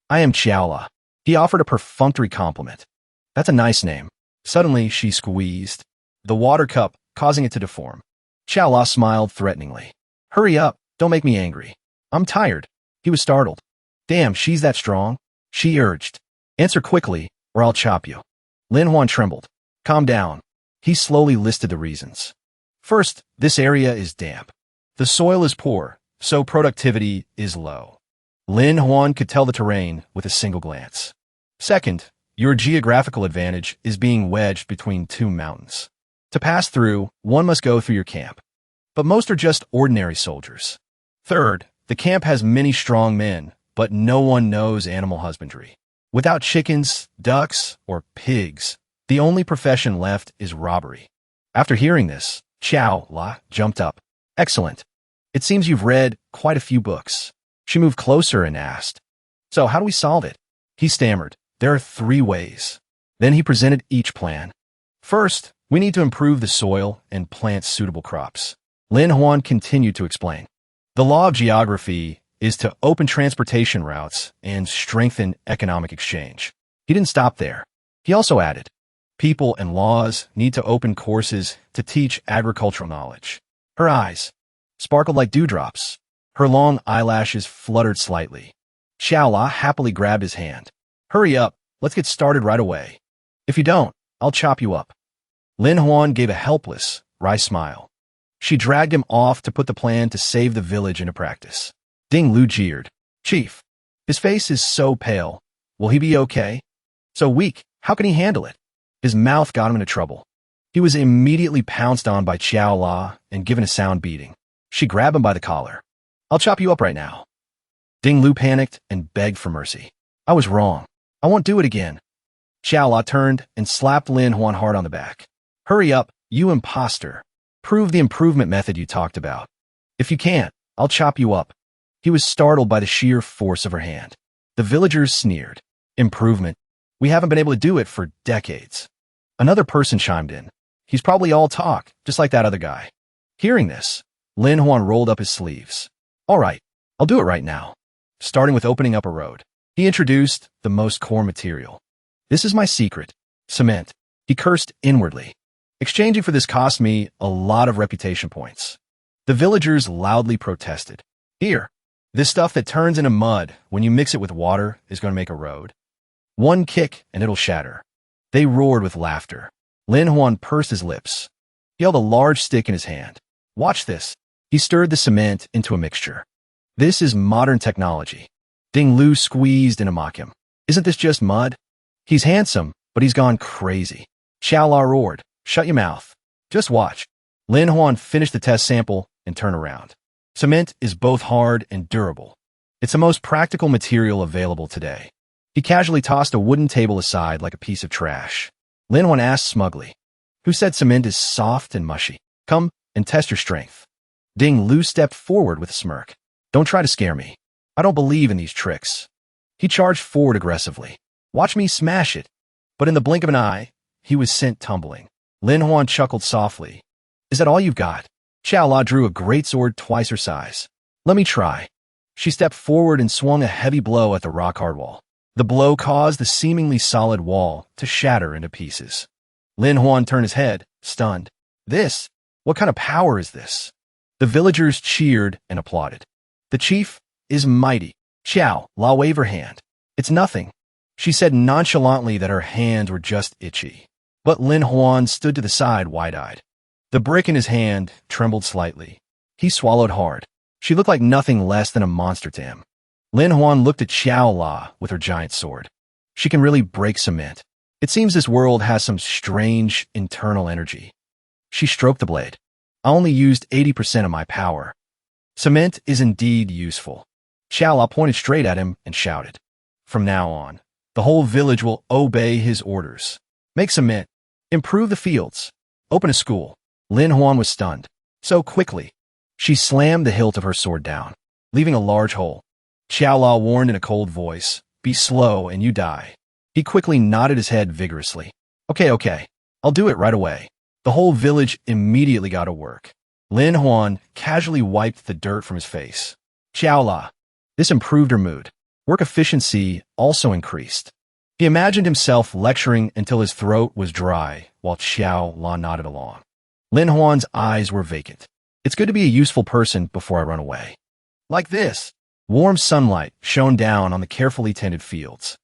I am Xiaola. He offered a perfunctory compliment. That's a nice name. Suddenly, she squeezed the water cup, causing it to deform. Xiaola smiled threateningly. Hurry up, don't make me angry. I'm tired. He was startled. Damn, she's that strong? She urged. Answer quickly, or I'll chop you. Lin Huan trembled. Calm down. He slowly listed the reasons. First, this area is damp. The soil is poor, so productivity is low. Lin Huan could tell the terrain with a single glance. Second, your geographical advantage is being wedged between two mountains. To pass through, one must go through your camp. But most are just ordinary soldiers. Third, the camp has many strong men, but no one knows animal husbandry. Without chickens, ducks, or pigs, the only profession left is robbery. After hearing this, Xiaola jumped up. Excellent. It seems you've read quite a few books. She moved closer and asked, so how do we solve it? He stammered, there are 3 ways. Then he presented each plan. First, we need to improve the soil and plant suitable crops. Lin Huan continued to explain. The law of geography is to open transportation routes and strengthen economic exchange. He didn't stop there. He also added, people and laws need to open courses to teach agricultural knowledge. Her eyes sparkled like dewdrops. Her long eyelashes fluttered slightly. Xiaola happily grabbed his hand. Hurry up, let's get started right away. If you don't, I'll chop you up. Lin Huan gave a helpless, wry smile. She dragged him off to put the plan to save the village into practice. Ding Lu jeered. Chief, his face is so pale. Will he be okay? So weak, how can he handle it? His mouth got him into trouble. He was immediately pounced on by Xiaola and given a sound beating. She grabbed him by the collar. I'll chop you up right now. Ding Lu panicked and begged for mercy. I was wrong. I won't do it again. Xiaola turned and slapped Lin Huan hard on the back. Hurry up, you imposter. Prove the improvement method you talked about. If you can't, I'll chop you up. He was startled by the sheer force of her hand. The villagers sneered. Improvement? We haven't been able to do it for decades. Another person chimed in. He's probably all talk, just like that other guy. Hearing this, Lin Huan rolled up his sleeves. All right, I'll do it right now. Starting with opening up a road. He introduced the most core material. This is my secret. Cement. He cursed inwardly. Exchanging for this cost me a lot of reputation points. The villagers loudly protested. Here, this stuff that turns into mud when you mix it with water is going to make a road. One kick and it'll shatter. They roared with laughter. Lin Huan pursed his lips. He held a large stick in his hand. Watch this. He stirred the cement into a mixture. This is modern technology. Ding Lu squeezed in to mock him. Isn't this just mud? He's handsome, but he's gone crazy. Xiaola roared. Shut your mouth. Just watch. Lin Huan finished the test sample and turned around. Cement is both hard and durable. It's the most practical material available today. He casually tossed a wooden table aside like a piece of trash. Lin Huan asked smugly, who said cement is soft and mushy? Come and test your strength. Ding Lu stepped forward with a smirk. Don't try to scare me. I don't believe in these tricks. He charged forward aggressively. Watch me smash it. But in the blink of an eye, he was sent tumbling. Lin Huan chuckled softly. Is that all you've got? Xiaola drew a great sword twice her size. Let me try. She stepped forward and swung a heavy blow at the rock-hard wall. The blow caused the seemingly solid wall to shatter into pieces. Lin Huan turned his head, stunned. This? What kind of power is this? The villagers cheered and applauded. The chief is mighty. Xiaola waved her hand. It's nothing. She said nonchalantly that her hands were just itchy. But Lin Huan stood to the side wide-eyed. The brick in his hand trembled slightly. He swallowed hard. She looked like nothing less than a monster to him. Lin Huan looked at Xiaola with her giant sword. She can really break cement. It seems this world has some strange internal energy. She stroked the blade. I only used 80% of my power. Cement is indeed useful. Xiaola pointed straight at him and shouted. From now on, the whole village will obey his orders. Make cement. Improve the fields. Open a school. Lin Huan was stunned. So quickly. She slammed the hilt of her sword down, leaving a large hole. Xiaola warned in a cold voice, be slow and you die. He quickly nodded his head vigorously. Okay. I'll do it right away. The whole village immediately got to work. Lin Huan casually wiped the dirt from his face. Xiaola. This improved her mood. Work efficiency also increased. He imagined himself lecturing until his throat was dry, while Xiaola nodded along. Lin Huan's eyes were vacant. It's good to be a useful person before I run away. Like this. Warm sunlight shone down on the carefully tended fields.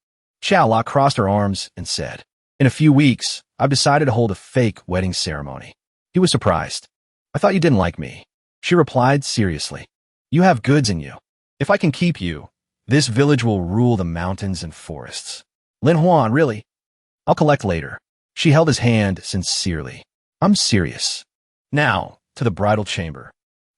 Xiaola crossed her arms and said, in a few weeks, I've decided to hold a fake wedding ceremony. He was surprised. I thought you didn't like me. She replied seriously. You have goods in you. If I can keep you, this village will rule the mountains and forests. Lin Huan, really? I'll collect later. She held his hand sincerely. I'm serious. Now, to the bridal chamber.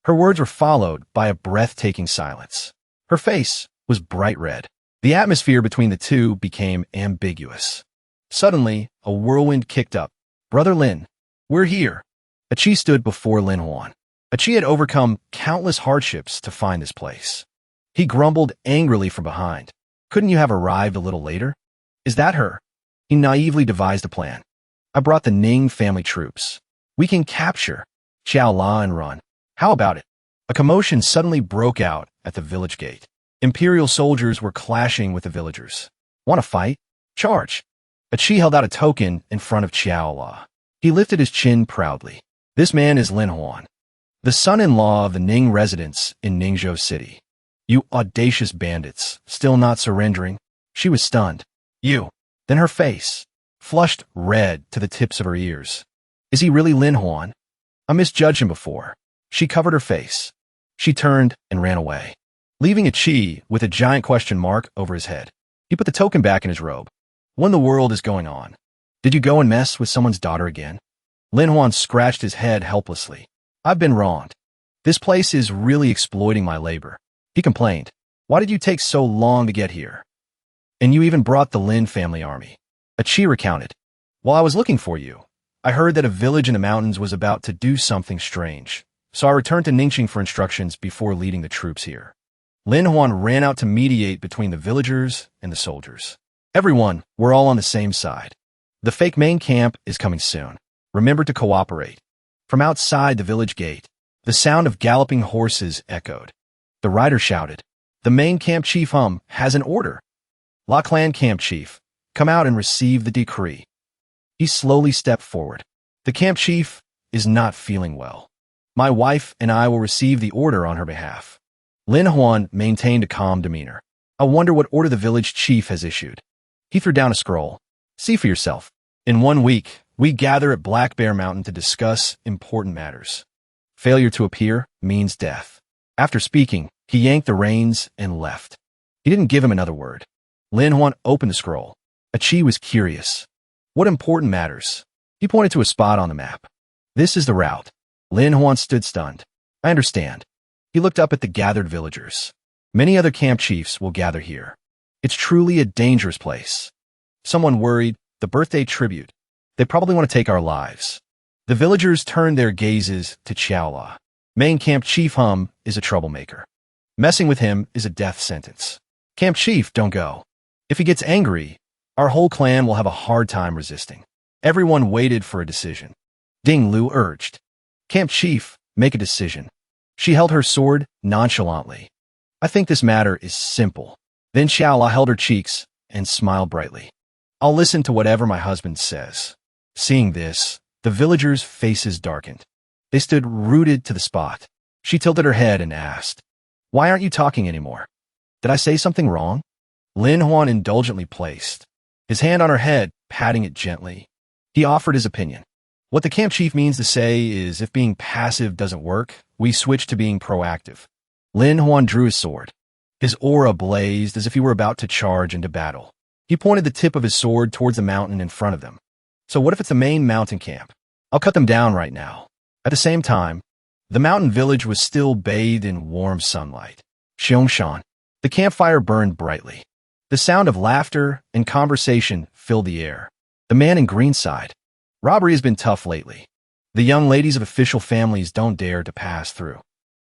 Her words were followed by a breathtaking silence. Her face was bright red. The atmosphere between the two became ambiguous. Suddenly, a whirlwind kicked up. Brother Lin, we're here. Ecchi stood before Lin Huan. Ecchi had overcome countless hardships to find this place. He grumbled angrily from behind. Couldn't you have arrived a little later? Is that her? He naively devised a plan. I brought the Ning family troops. We can capture Xiaola and run. How about it? A commotion suddenly broke out at the village gate. Imperial soldiers were clashing with the villagers. Want to fight? Charge! Ecchi held out a token in front of Xiaola. He lifted his chin proudly. This man is Lin Huan, the son-in-law of the Ning residents in Ningzhou City. You audacious bandits, still not surrendering? She was stunned. You. Then her face, flushed red to the tips of her ears. Is he really Lin Huan? I misjudged him before. She covered her face. She turned and ran away, leaving Ecchi with a giant question mark over his head. He put the token back in his robe. What in the world is going on? Did you go and mess with someone's daughter again? Lin Huan scratched his head helplessly. I've been wronged. This place is really exploiting my labor. He complained. Why did you take so long to get here? And you even brought the Lin family army. Ecchi recounted. While I was looking for you, I heard that a village in the mountains was about to do something strange, so I returned to Ningxing for instructions before leading the troops here. Lin Huan ran out to mediate between the villagers and the soldiers. Everyone, we're all on the same side. The fake main camp is coming soon. Remember to cooperate. From outside the village gate, the sound of galloping horses echoed. The rider shouted, the main camp chief has an order. La Clan camp chief, come out and receive the decree. He slowly stepped forward. The camp chief is not feeling well. My wife and I will receive the order on her behalf. Lin Huan maintained a calm demeanor. I wonder what order the village chief has issued. He threw down a scroll. See for yourself. In 1 week, we gather at Black Bear Mountain to discuss important matters. Failure to appear means death. After speaking, he yanked the reins and left. He didn't give him another word. Lin Huan opened the scroll. Ecchi was curious. What important matters? He pointed to a spot on the map. This is the route. Lin Huan stood stunned. I understand. He looked up at the gathered villagers. Many other camp chiefs will gather here. It's truly a dangerous place. Someone worried, the birthday tribute. They probably want to take our lives. The villagers turned their gazes to Xiaola. Main camp chief is a troublemaker. Messing with him is a death sentence. Camp chief, don't go. If he gets angry, our whole clan will have a hard time resisting. Everyone waited for a decision. Ding Lu urged. Camp chief, make a decision. She held her sword nonchalantly. I think this matter is simple. Then Xiaola held her cheeks and smiled brightly. I'll listen to whatever my husband says. Seeing this, the villagers' faces darkened. They stood rooted to the spot. She tilted her head and asked, why aren't you talking anymore? Did I say something wrong? Lin Huan indulgently placed his hand on her head, patting it gently. He offered his opinion. What the camp chief means to say is if being passive doesn't work, we switch to being proactive. Lin Huan drew his sword. His aura blazed as if he were about to charge into battle. He pointed the tip of his sword towards the mountain in front of them. So what if it's the main mountain camp? I'll cut them down right now. At the same time, the mountain village was still bathed in warm sunlight. Xiong. The campfire burned brightly. The sound of laughter and conversation filled the air. The man in green sighed. Robbery has been tough lately. The young ladies of official families don't dare to pass through.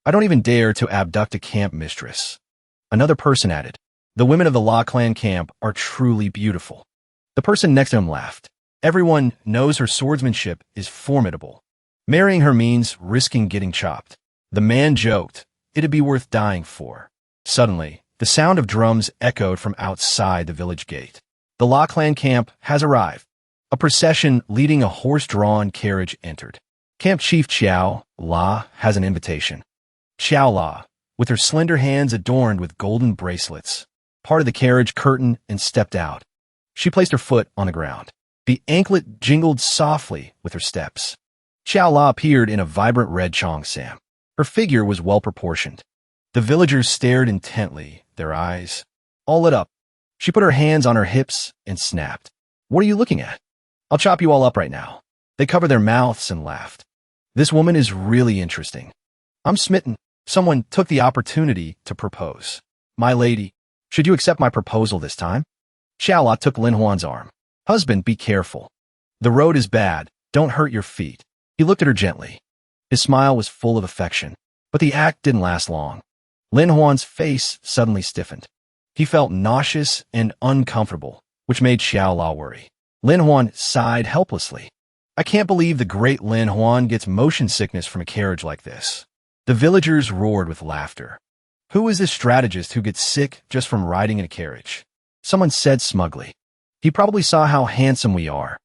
I don't even dare to abduct a camp mistress. Another person added. The women of the La Clan camp are truly beautiful. The person next to him laughed. Everyone knows her swordsmanship is formidable. Marrying her means risking getting chopped. The man joked, it'd be worth dying for. Suddenly, the sound of drums echoed from outside the village gate. The La Clan camp has arrived. A procession leading a horse-drawn carriage entered. Camp Chief Xiao La has an invitation. Xiao La, with her slender hands adorned with golden bracelets, parted the carriage curtain and stepped out. She placed her foot on the ground. The anklet jingled softly with her steps. Xiao La appeared in a vibrant red cheongsam. Her figure was well-proportioned. The villagers stared intently, their eyes all lit up. She put her hands on her hips and snapped. What are you looking at? I'll chop you all up right now. They covered their mouths and laughed. This woman is really interesting. I'm smitten. Someone took the opportunity to propose. My lady, should you accept my proposal this time? Xiaola took Lin Huan's arm. Husband, be careful. The road is bad. Don't hurt your feet. He looked at her gently. His smile was full of affection, but the act didn't last long. Lin Huan's face suddenly stiffened. He felt nauseous and uncomfortable, which made Xiaola worry. Lin Huan sighed helplessly. I can't believe the great Lin Huan gets motion sickness from a carriage like this. The villagers roared with laughter. Who is this strategist who gets sick just from riding in a carriage? Someone said smugly. He probably saw how handsome we are.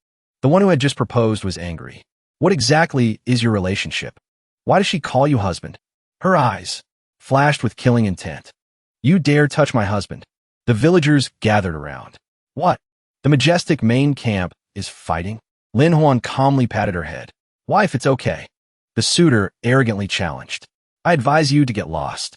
The one who had just proposed was angry. What exactly is your relationship? Why does she call you husband? Her eyes flashed with killing intent. You dare touch my husband. The villagers gathered around. What? The majestic main camp is fighting? Lin Huan calmly patted her head. Wife, it's okay. The suitor arrogantly challenged. I advise you to get lost.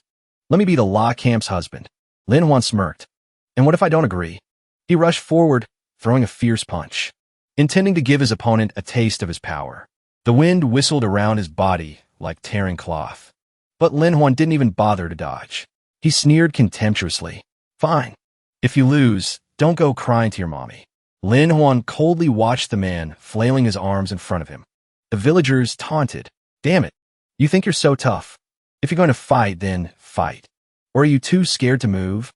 Let me be the La camp's husband. Lin Huan smirked. And what if I don't agree? He rushed forward, throwing a fierce punch, intending to give his opponent a taste of his power. The wind whistled around his body like tearing cloth. But Lin Huan didn't even bother to dodge. He sneered contemptuously. Fine. If you lose, don't go crying to your mommy. Lin Huan coldly watched the man flailing his arms in front of him. The villagers taunted. Damn it. You think you're so tough. If you're going to fight, then fight. Or are you too scared to move?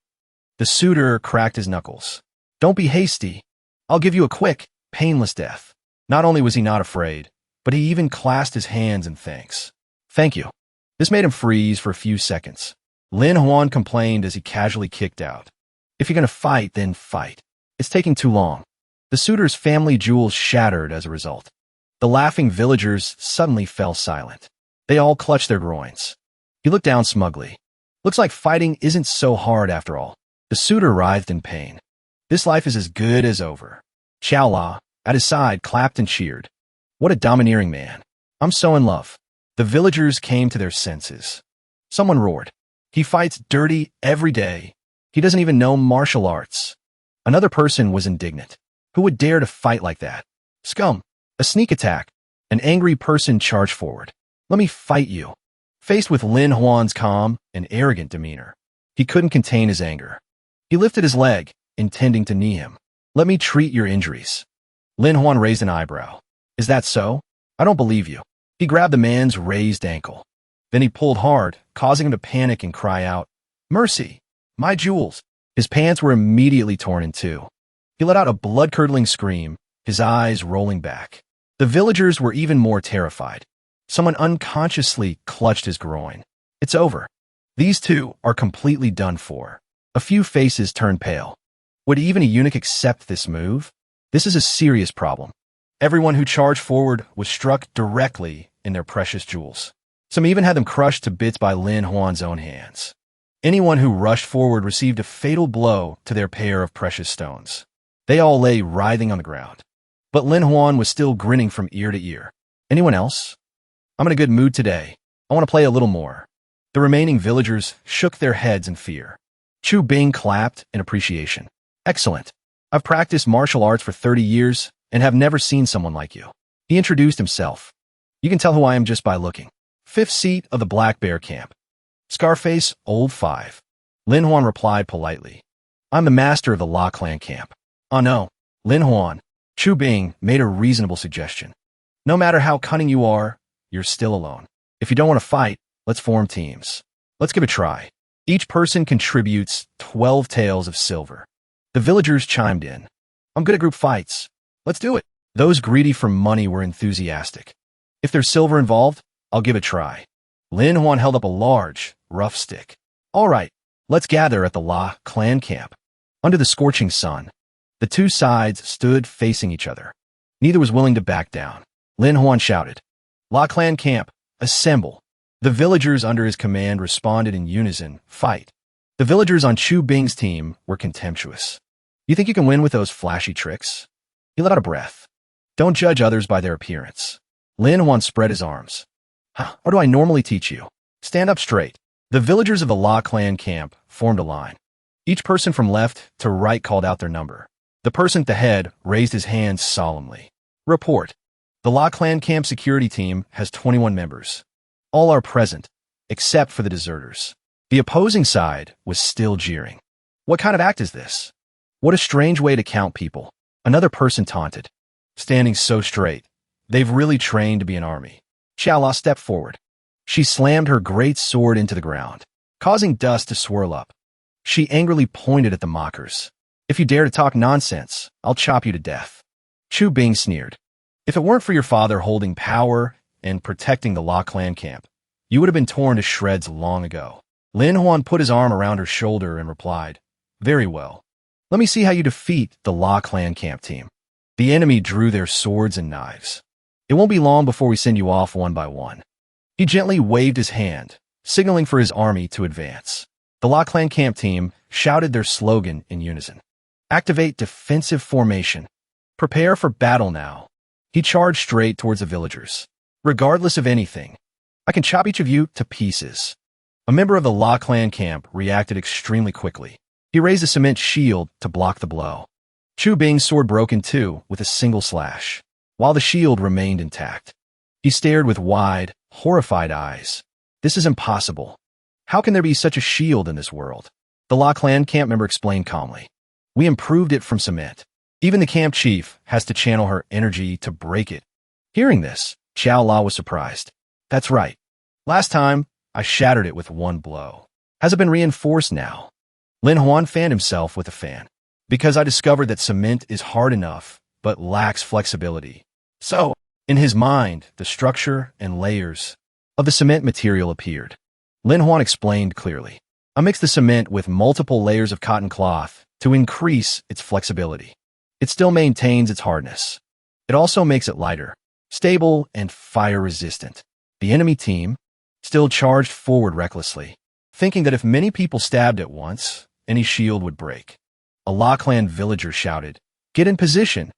The suitor cracked his knuckles. Don't be hasty. I'll give you a quick, painless death. Not only was he not afraid, but he even clasped his hands in thanks. Thank you. This made him freeze for a few seconds. Lin Huan complained as he casually kicked out. If you're going to fight, then fight. It's taking too long. The suitor's family jewels shattered as a result. The laughing villagers suddenly fell silent. They all clutched their groins. He looked down smugly. Looks like fighting isn't so hard after all. The suitor writhed in pain. This life is as good as over. Xiao La, at his side, clapped and cheered. What a domineering man. I'm so in love. The villagers came to their senses. Someone roared. He fights dirty every day. He doesn't even know martial arts. Another person was indignant. Who would dare to fight like that? Scum. A sneak attack. An angry person charged forward. Let me fight you. Faced with Lin Huan's calm and arrogant demeanor, he couldn't contain his anger. He lifted his leg, intending to knee him. Let me treat your injuries. Lin Huan raised an eyebrow. Is that so? I don't believe you. He grabbed the man's raised ankle. Then he pulled hard, causing him to panic and cry out, Mercy! My jewels! His pants were immediately torn in two. He let out a blood-curdling scream, his eyes rolling back. The villagers were even more terrified. Someone unconsciously clutched his groin. It's over. These two are completely done for. A few faces turned pale. Would even a eunuch accept this move? This is a serious problem. Everyone who charged forward was struck directly in their precious jewels. Some even had them crushed to bits by Lin Huan's own hands. Anyone who rushed forward received a fatal blow to their pair of precious stones. They all lay writhing on the ground. But Lin Huan was still grinning from ear to ear. Anyone else? I'm in a good mood today. I want to play a little more. The remaining villagers shook their heads in fear. Chu Bing clapped in appreciation. Excellent. I've practiced martial arts for 30 years and have never seen someone like you. He introduced himself. You can tell who I am just by looking. Fifth seat of the Black Bear camp. Scarface, old 5. Lin Huan replied politely. I'm the master of the La Clan camp. Oh no, Lin Huan. Chu Bing made a reasonable suggestion. No matter how cunning you are, you're still alone. If you don't want to fight, let's form teams. Let's give it a try. Each person contributes 12 taels of silver. The villagers chimed in. I'm good at group fights. Let's do it. Those greedy for money were enthusiastic. If there's silver involved, I'll give it a try. Lin Huan held up a large, rough stick. All right, let's gather at the La Clan camp. Under the scorching sun, the two sides stood facing each other. Neither was willing to back down. Lin Huan shouted, La Clan camp, assemble. The villagers under his command responded in unison, fight. The villagers on Chu Bing's team were contemptuous. You think you can win with those flashy tricks? He let out a breath. Don't judge others by their appearance. Lin Huan spread his arms. What do I normally teach you? Stand up straight. The villagers of the La Clan camp formed a line. Each person from left to right called out their number. The person at the head raised his hands solemnly. Report. The La Clan camp security team has 21 members. All are present, except for the deserters. The opposing side was still jeering. What kind of act is this? What a strange way to count people. Another person taunted. Standing so straight. They've really trained to be an army. Xiaola stepped forward. She slammed her great sword into the ground, causing dust to swirl up. She angrily pointed at the mockers. If you dare to talk nonsense, I'll chop you to death. Chu Bing sneered. If it weren't for your father holding power and protecting the La Clan camp, you would have been torn to shreds long ago. Lin Huan put his arm around her shoulder and replied, Very well. Let me see how you defeat the La Clan camp team. The enemy drew their swords and knives. It won't be long before we send you off one by one. He gently waved his hand, signaling for his army to advance. The La Clan camp team shouted their slogan in unison. Activate defensive formation. Prepare for battle now. He charged straight towards the villagers. Regardless of anything, I can chop each of you to pieces. A member of the La Clan camp reacted extremely quickly. He raised a cement shield to block the blow. Chu Bing's sword broke in two with a single slash, while the shield remained intact. He stared with wide, horrified eyes. This is impossible. How can there be such a shield in this world? The La Clan camp member explained calmly. We improved it from cement. Even the camp chief has to channel her energy to break it. Hearing this, Xiao La was surprised. That's right. Last time, I shattered it with one blow. Has it been reinforced now? Lin Huan fanned himself with a fan. Because I discovered that cement is hard enough, but lacks flexibility. So, in his mind, the structure and layers of the cement material appeared. Lin Huan explained clearly. I mixed the cement with multiple layers of cotton cloth to increase its flexibility. It still maintains its hardness. It also makes it lighter, stable, and fire-resistant. The enemy team still charged forward recklessly, thinking that if many people stabbed at once, any shield would break. A La Clan villager shouted, Get in position.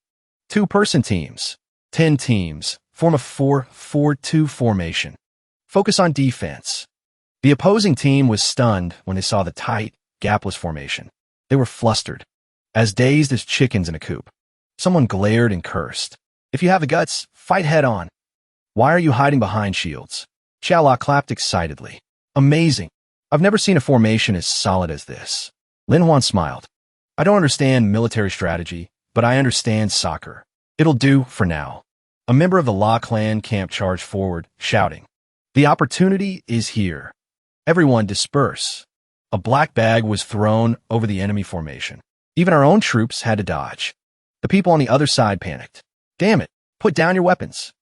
2-person teams, 10 teams, form a 4-4-2 formation. Focus on defense. The opposing team was stunned when they saw the tight, gapless formation. They were flustered, as dazed as chickens in a coop. Someone glared and cursed. If you have the guts, fight head-on. Why are you hiding behind shields? Xiaola clapped excitedly. Amazing. I've never seen a formation as solid as this. Lin Huan smiled. I don't understand military strategy, but I understand soccer. It'll do for now. A member of the La Clan camp charged forward, shouting, The opportunity is here. Everyone disperse. A black bag was thrown over the enemy formation. Even our own troops had to dodge. The people on the other side panicked. Damn it, put down your weapons.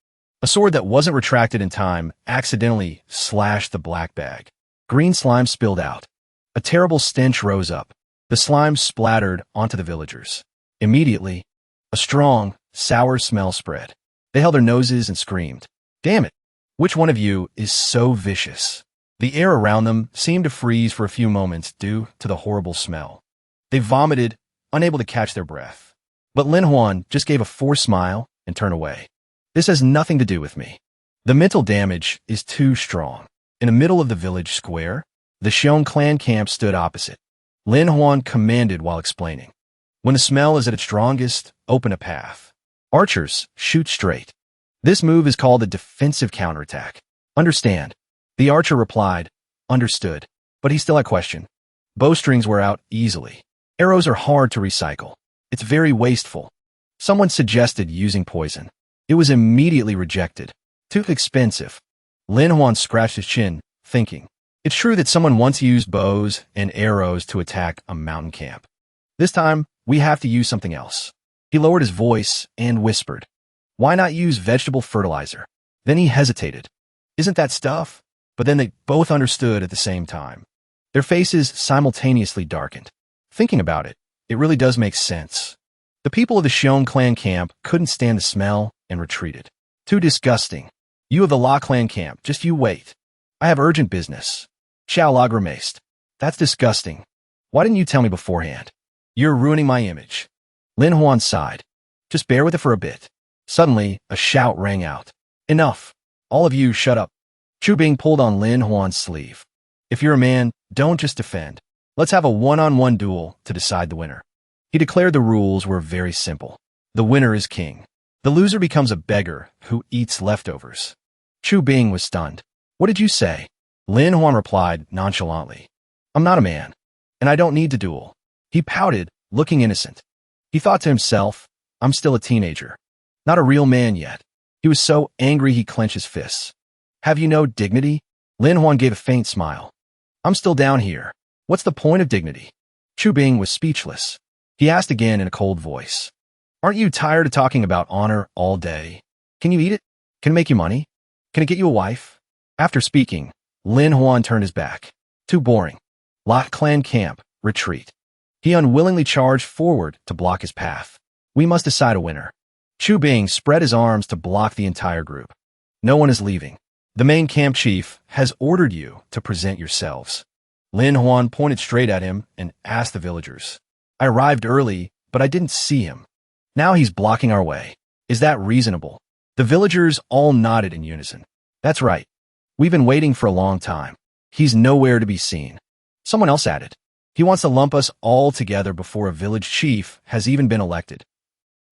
A sword that wasn't retracted in time accidentally slashed the black bag. Green slime spilled out. A terrible stench rose up. The slime splattered onto the villagers. Immediately, a strong, sour smell spread. They held their noses and screamed. Damn it, which one of you is so vicious? The air around them seemed to freeze for a few moments due to the horrible smell. They vomited, unable to catch their breath. But Lin Huan just gave a forced smile and turned away. This has nothing to do with me. The mental damage is too strong. In the middle of the village square, the Xiong clan camp stood opposite. Lin Huan commanded while explaining. When the smell is at its strongest, open a path. Archers, shoot straight. This move is called a defensive counterattack. Understand? The archer replied, understood, but he still had question. Bowstrings wear out easily. Arrows are hard to recycle. It's very wasteful. Someone suggested using poison. It was immediately rejected. Too expensive. Lin Huan scratched his chin, thinking. It's true that someone once used bows and arrows to attack a mountain camp. This time, we have to use something else. He lowered his voice and whispered, why not use vegetable fertilizer? Then he hesitated. Isn't that stuff? But then they both understood at the same time. Their faces simultaneously darkened. Thinking about it, it really does make sense. The people of the Shon clan camp couldn't stand the smell and retreated. Too disgusting. You of the La clan camp, just you wait. I have urgent business. Xiao La grimaced. That's disgusting. Why didn't you tell me beforehand? You're ruining my image. Lin Huan sighed. Just bear with it for a bit. Suddenly, a shout rang out. Enough. All of you shut up. Chu Bing pulled on Lin Huan's sleeve. If you're a man, don't just defend. Let's have a one-on-one duel to decide the winner. He declared the rules were very simple. The winner is king. The loser becomes a beggar who eats leftovers. Chu Bing was stunned. What did you say? Lin Huan replied nonchalantly. I'm not a man, and I don't need to duel. He pouted, looking innocent. He thought to himself, I'm still a teenager. Not a real man yet. He was so angry he clenched his fists. Have you no dignity? Lin Huan gave a faint smile. I'm still down here. What's the point of dignity? Chu Bing was speechless. He asked again in a cold voice. Aren't you tired of talking about honor all day? Can you eat it? Can it make you money? Can it get you a wife? After speaking, Lin Huan turned his back. Too boring. Lot clan camp, retreat. He unwillingly charged forward to block his path. We must decide a winner. Chu Bing spread his arms to block the entire group. No one is leaving. The main camp chief has ordered you to present yourselves. Lin Huan pointed straight at him and asked the villagers. I arrived early, but I didn't see him. Now he's blocking our way. Is that reasonable? The villagers all nodded in unison. That's right. We've been waiting for a long time. He's nowhere to be seen. Someone else added. He wants to lump us all together before a village chief has even been elected.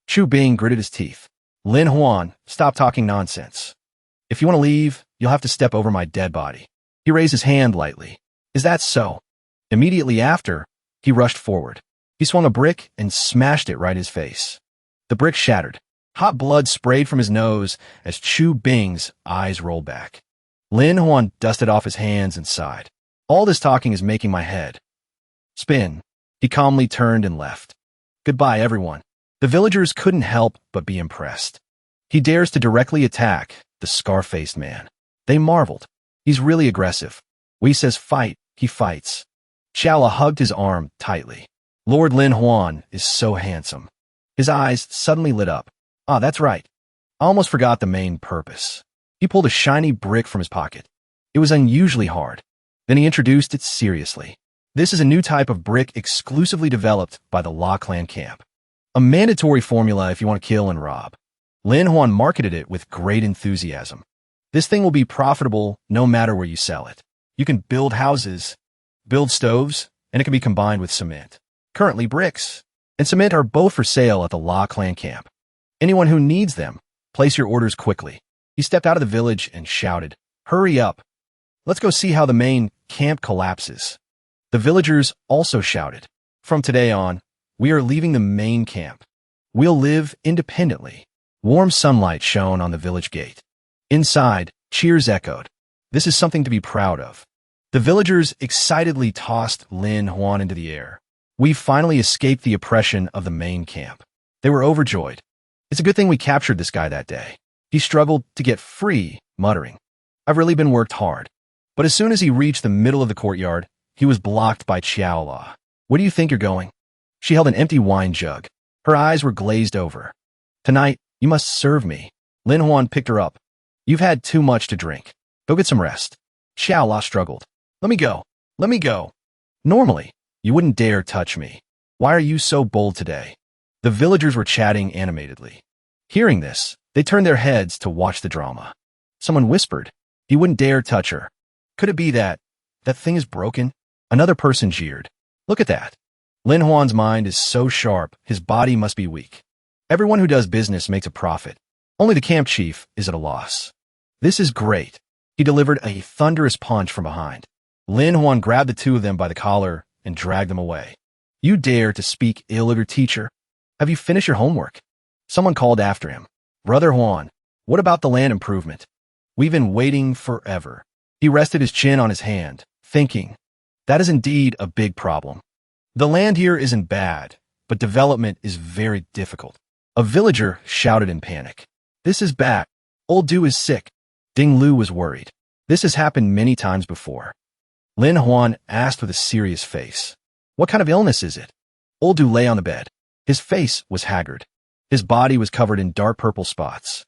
Chu Bing gritted his teeth. Lin Huan, stop talking nonsense. If you want to leave, you'll have to step over my dead body. He raised his hand lightly. Is that so? Immediately after, he rushed forward. He swung a brick and smashed it right in his face. The brick shattered. Hot blood sprayed from his nose as Chu Bing's eyes rolled back. Lin Huan dusted off his hands and sighed. All this talking is making my head spin. He calmly turned and left. Goodbye, everyone. The villagers couldn't help but be impressed. He dares to directly attack the scar-faced man. They marveled. He's really aggressive. When he says fight, he fights. Xiaola hugged his arm tightly. Lord Lin Huan is so handsome. His eyes suddenly lit up. Ah, that's right. I almost forgot the main purpose. He pulled a shiny brick from his pocket. It was unusually hard. Then he introduced it seriously. This is a new type of brick exclusively developed by the La Clan camp. A mandatory formula if you want to kill and rob. Lin Huan marketed it with great enthusiasm. This thing will be profitable no matter where you sell it. You can build houses, build stoves, and it can be combined with cement. Currently, bricks and cement are both for sale at the La Clan camp. Anyone who needs them, place your orders quickly. He stepped out of the village and shouted, Hurry up. Let's go see how the main camp collapses. The villagers also shouted, From today on, we are leaving the main camp. We'll live independently. Warm sunlight shone on the village gate. Inside, cheers echoed. This is something to be proud of. The villagers excitedly tossed Lin Huan into the air. We've finally escaped the oppression of the main camp. They were overjoyed. It's a good thing we captured this guy that day. He struggled to get free, muttering, I've really been worked hard. But as soon as he reached the middle of the courtyard, he was blocked by Xiaola. Where do you think you're going? She held an empty wine jug. Her eyes were glazed over. Tonight, you must serve me. Lin Huan picked her up. You've had too much to drink. Go get some rest. Xiaola struggled. Let me go. Let me go. Normally, you wouldn't dare touch me. Why are you so bold today? The villagers were chatting animatedly. Hearing this, they turned their heads to watch the drama. Someone whispered, he wouldn't dare touch her. Could it be that thing is broken? Another person jeered. Look at that. Lin Huan's mind is so sharp, his body must be weak. Everyone who does business makes a profit. Only the camp chief is at a loss. This is great. He delivered a thunderous punch from behind. Lin Huan grabbed the two of them by the collar and dragged them away. You dare to speak ill of your teacher? Have you finished your homework? Someone called after him. Brother Huan, what about the land improvement? We've been waiting forever. He rested his chin on his hand, thinking, that is indeed a big problem. The land here isn't bad, but development is very difficult. A villager shouted in panic. This is bad. Old Du is sick. Ding Lu was worried. This has happened many times before. Lin Huan asked with a serious face. What kind of illness is it? Old Du lay on the bed. His face was haggard. His body was covered in dark purple spots.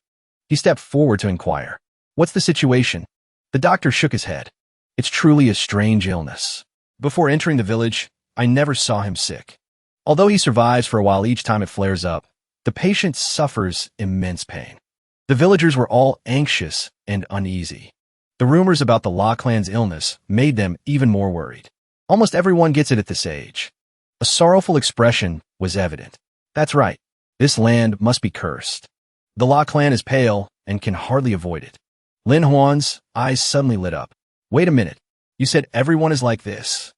He stepped forward to inquire. What's the situation? The doctor shook his head. It's truly a strange illness. Before entering the village, I never saw him sick. Although he survives for a while each time it flares up, the patient suffers immense pain. The villagers were all anxious and uneasy. The rumors about the La clan's illness made them even more worried. Almost everyone gets it at this age. A sorrowful expression was evident. That's right. This land must be cursed. The La clan is pale and can hardly avoid it. Lin Huan's eyes suddenly lit up. Wait a minute. You said everyone is like this.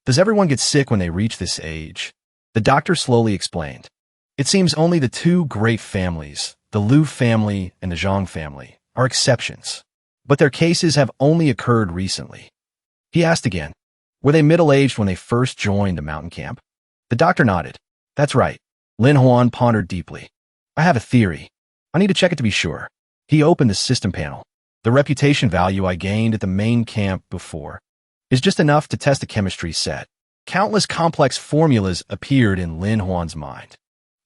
Does everyone get sick when they reach this age? The doctor slowly explained. It seems only the two great families, the Liu family and the Zhang family, are exceptions. But their cases have only occurred recently. He asked again, were they middle-aged when they first joined the mountain camp? The doctor nodded. That's right. Lin Huan pondered deeply. I have a theory. I need to check it to be sure. He opened the system panel. The reputation value I gained at the main camp before is just enough to test the chemistry set. Countless complex formulas appeared in Lin Huan's mind,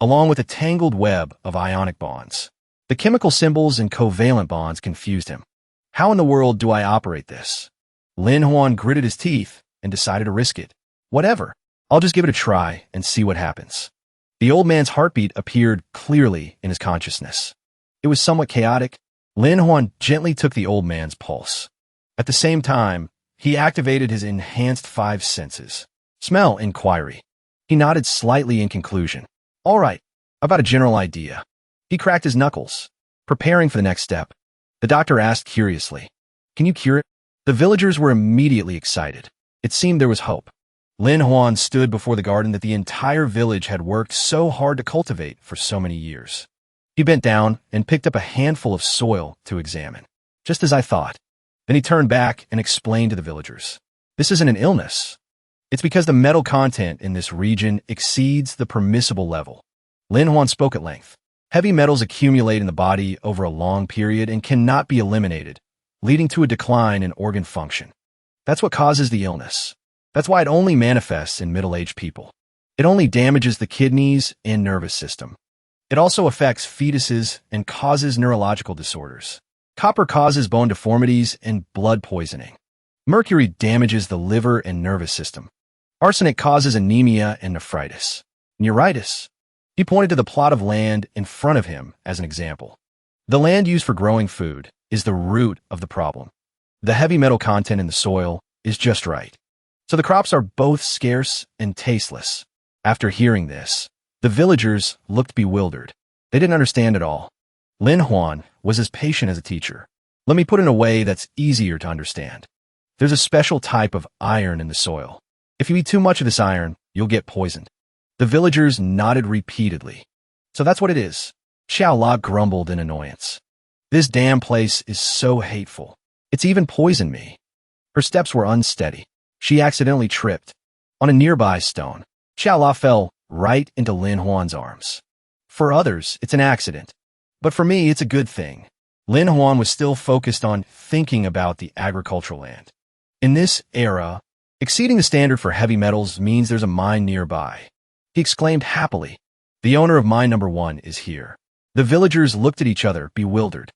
along with a tangled web of ionic bonds. The chemical symbols and covalent bonds confused him. How in the world do I operate this? Lin Huan gritted his teeth and decided to risk it. Whatever. I'll just give it a try and see what happens. The old man's heartbeat appeared clearly in his consciousness. It was somewhat chaotic. Lin Huan gently took the old man's pulse. At the same time, he activated his enhanced five senses. Smell inquiry. He nodded slightly in conclusion. All right, about a general idea. He cracked his knuckles, preparing for the next step. The doctor asked curiously, can you cure it? The villagers were immediately excited. It seemed there was hope. Lin Huan stood before the garden that the entire village had worked so hard to cultivate for so many years. He bent down and picked up a handful of soil to examine, just as I thought. Then he turned back and explained to the villagers. This isn't an illness. It's because the metal content in this region exceeds the permissible level. Lin Huan spoke at length. Heavy metals accumulate in the body over a long period and cannot be eliminated, leading to a decline in organ function. That's what causes the illness. That's why it only manifests in middle-aged people. It only damages the kidneys and nervous system. It also affects fetuses and causes neurological disorders. Copper causes bone deformities and blood poisoning. Mercury damages the liver and nervous system. Arsenic causes anemia and nephritis. Neuritis. He pointed to the plot of land in front of him as an example. The land used for growing food is the root of the problem. The heavy metal content in the soil is just right. So the crops are both scarce and tasteless. After hearing this, the villagers looked bewildered. They didn't understand at all. Lin Huan was as patient as a teacher. Let me put it in a way that's easier to understand. There's a special type of iron in the soil. If you eat too much of this iron, you'll get poisoned. The villagers nodded repeatedly. So that's what it is. Xiao La grumbled in annoyance. This damn place is so hateful. It's even poisoned me. Her steps were unsteady. She accidentally tripped on a nearby stone. Xiao La fell right into Lin Huan's arms. For others, it's an accident. But for me, it's a good thing. Lin Huan was still focused on thinking about the agricultural land. In this era, exceeding the standard for heavy metals means there's a mine nearby. He exclaimed happily. The owner of mine number 1 is here. The villagers looked at each other, bewildered.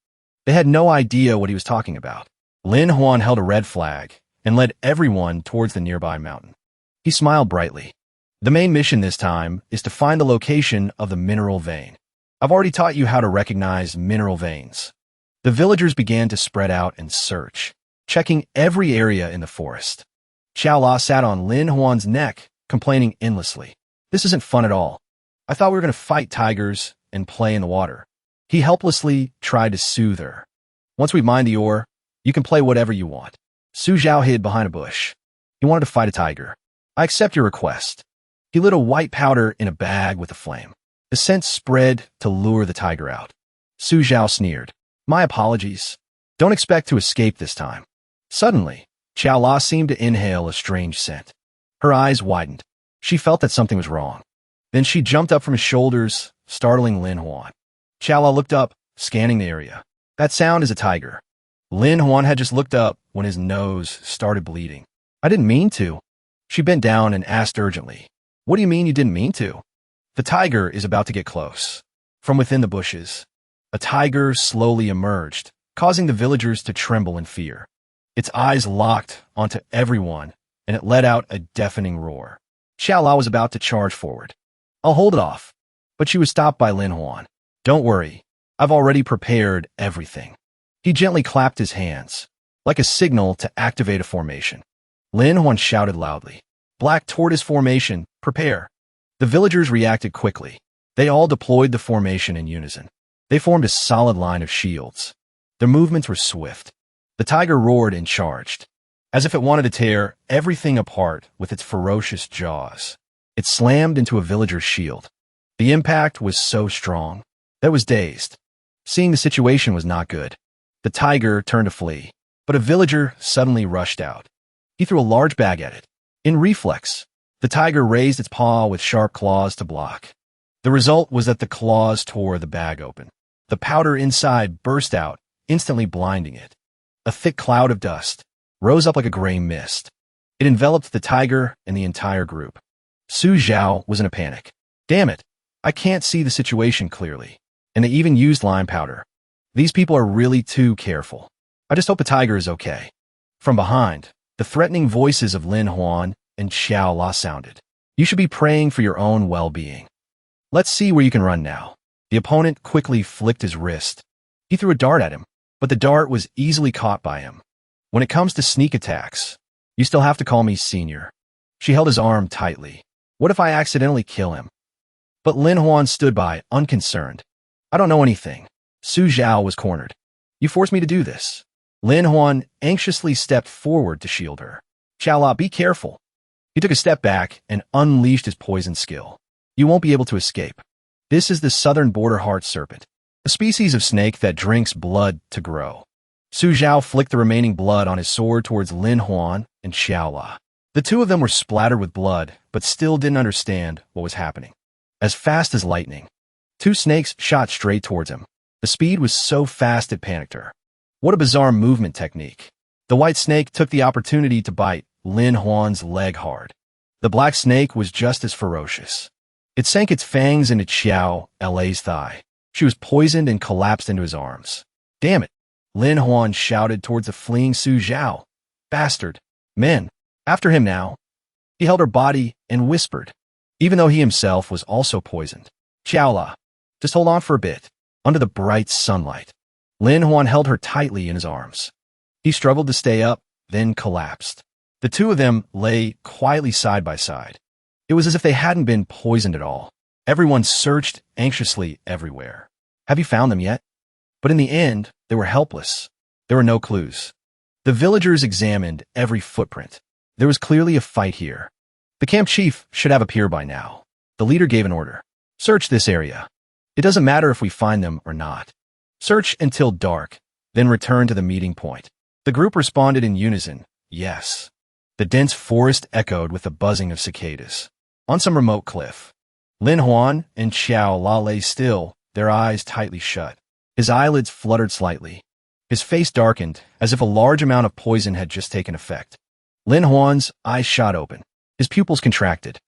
They had no idea what he was talking about. Lin Huan held a red flag and led everyone towards the nearby mountain. He smiled brightly. The main mission this time is to find the location of the mineral vein. I've already taught you how to recognize mineral veins. The villagers began to spread out and search, checking every area in the forest. Xiao La sat on Lin Huan's neck, complaining endlessly. This isn't fun at all. I thought we were going to fight tigers and play in the water. He helplessly tried to soothe her. Once we mine the ore, you can play whatever you want. Su Zhao hid behind a bush. He wanted to fight a tiger. I accept your request. He lit a white powder in a bag with a flame. The scent spread to lure the tiger out. Su Zhao sneered. My apologies. Don't expect to escape this time. Suddenly, Xiao La seemed to inhale a strange scent. Her eyes widened. She felt that something was wrong. Then she jumped up from his shoulders, startling Lin Huan. Xiao La looked up, scanning the area. That sound is a tiger. Lin Huan had just looked up when his nose started bleeding. I didn't mean to. She bent down and asked urgently. What do you mean you didn't mean to? The tiger is about to get close. From within the bushes, a tiger slowly emerged, causing the villagers to tremble in fear. Its eyes locked onto everyone, and it let out a deafening roar. Xiao La was about to charge forward. I'll hold it off. But she was stopped by Lin Huan. Don't worry. I've already prepared everything. He gently clapped his hands, like a signal to activate a formation. Lin Huan shouted loudly. Black Tortoise Formation, prepare. The villagers reacted quickly. They all deployed the formation in unison. They formed a solid line of shields. Their movements were swift. The tiger roared and charged, as if it wanted to tear everything apart with its ferocious jaws. It slammed into a villager's shield. The impact was so strong that it was dazed. Seeing the situation was not good. The tiger turned to flee, but a villager suddenly rushed out. He threw a large bag at it. In reflex, the tiger raised its paw with sharp claws to block. The result was that the claws tore the bag open. The powder inside burst out, instantly blinding it. A thick cloud of dust rose up like a gray mist. It enveloped the tiger and the entire group. Su Zhao was in a panic. Damn it, I can't see the situation clearly. And they even used lime powder. These people are really too careful. I just hope the tiger is okay. From behind, the threatening voices of Lin Huan and Xiao La sounded. You should be praying for your own well-being. Let's see where you can run now. The opponent quickly flicked his wrist. He threw a dart at him, but the dart was easily caught by him. When it comes to sneak attacks, you still have to call me senior. She held his arm tightly. What if I accidentally kill him? But Lin Huan stood by, unconcerned. I don't know anything. Su Zhao was cornered. You forced me to do this. Lin Huan anxiously stepped forward to shield her. Xiao La, be careful. He took a step back and unleashed his poison skill. You won't be able to escape. This is the southern border heart serpent, a species of snake that drinks blood to grow. Su Zhao flicked the remaining blood on his sword towards Lin Huan and Xiao La. The two of them were splattered with blood, but still didn't understand what was happening. As fast as lightning, two snakes shot straight towards him. The speed was so fast it panicked her. What a bizarre movement technique. The white snake took the opportunity to bite Lin Huan's leg hard. The black snake was just as ferocious. It sank its fangs into Xiao La's thigh. She was poisoned and collapsed into his arms. Damn it! Lin Huan shouted towards the fleeing Su Zhao. Bastard! Men! After him now! He held her body and whispered, even though he himself was also poisoned. Xiao La, just hold on for a bit. Under the bright sunlight, Lin Huan held her tightly in his arms. He struggled to stay up, then collapsed. The two of them lay quietly side by side. It was as if they hadn't been poisoned at all. Everyone searched anxiously everywhere. Have you found them yet? But in the end, they were helpless. There were no clues. The villagers examined every footprint. There was clearly a fight here. The camp chief should have appeared by now. The leader gave an order. Search this area. It doesn't matter if we find them or not. Search until dark, then return to the meeting point. The group responded in unison, yes. The dense forest echoed with the buzzing of cicadas. On some remote cliff, Lin Huan and Xiao La lay still, their eyes tightly shut. His eyelids fluttered slightly. His face darkened, as if a large amount of poison had just taken effect. Lin Huan's eyes shot open. His pupils contracted.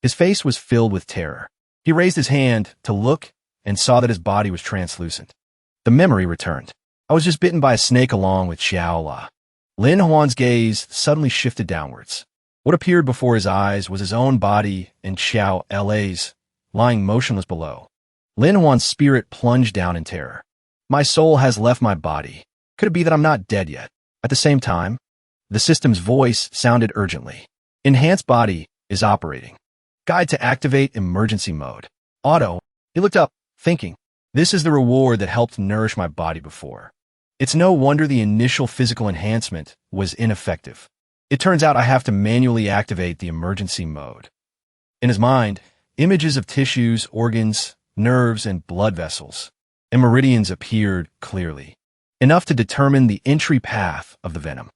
His face was filled with terror. He raised his hand to look and saw that his body was translucent. The memory returned. I was just bitten by a snake along with Xiao La. Lin Huan's gaze suddenly shifted downwards. What appeared before his eyes was his own body and Xiao La's, lying motionless below. Lin Huan's spirit plunged down in terror. My soul has left my body. Could it be that I'm not dead yet? At the same time, the system's voice sounded urgently. Enhanced body is operating. Guide to activate emergency mode. Auto. He looked up, thinking, this is the reward that helped nourish my body before. It's no wonder the initial physical enhancement was ineffective. It turns out I have to manually activate the emergency mode. In his mind, images of tissues, organs, nerves, and blood vessels and meridians appeared clearly, enough to determine the entry path of the venom.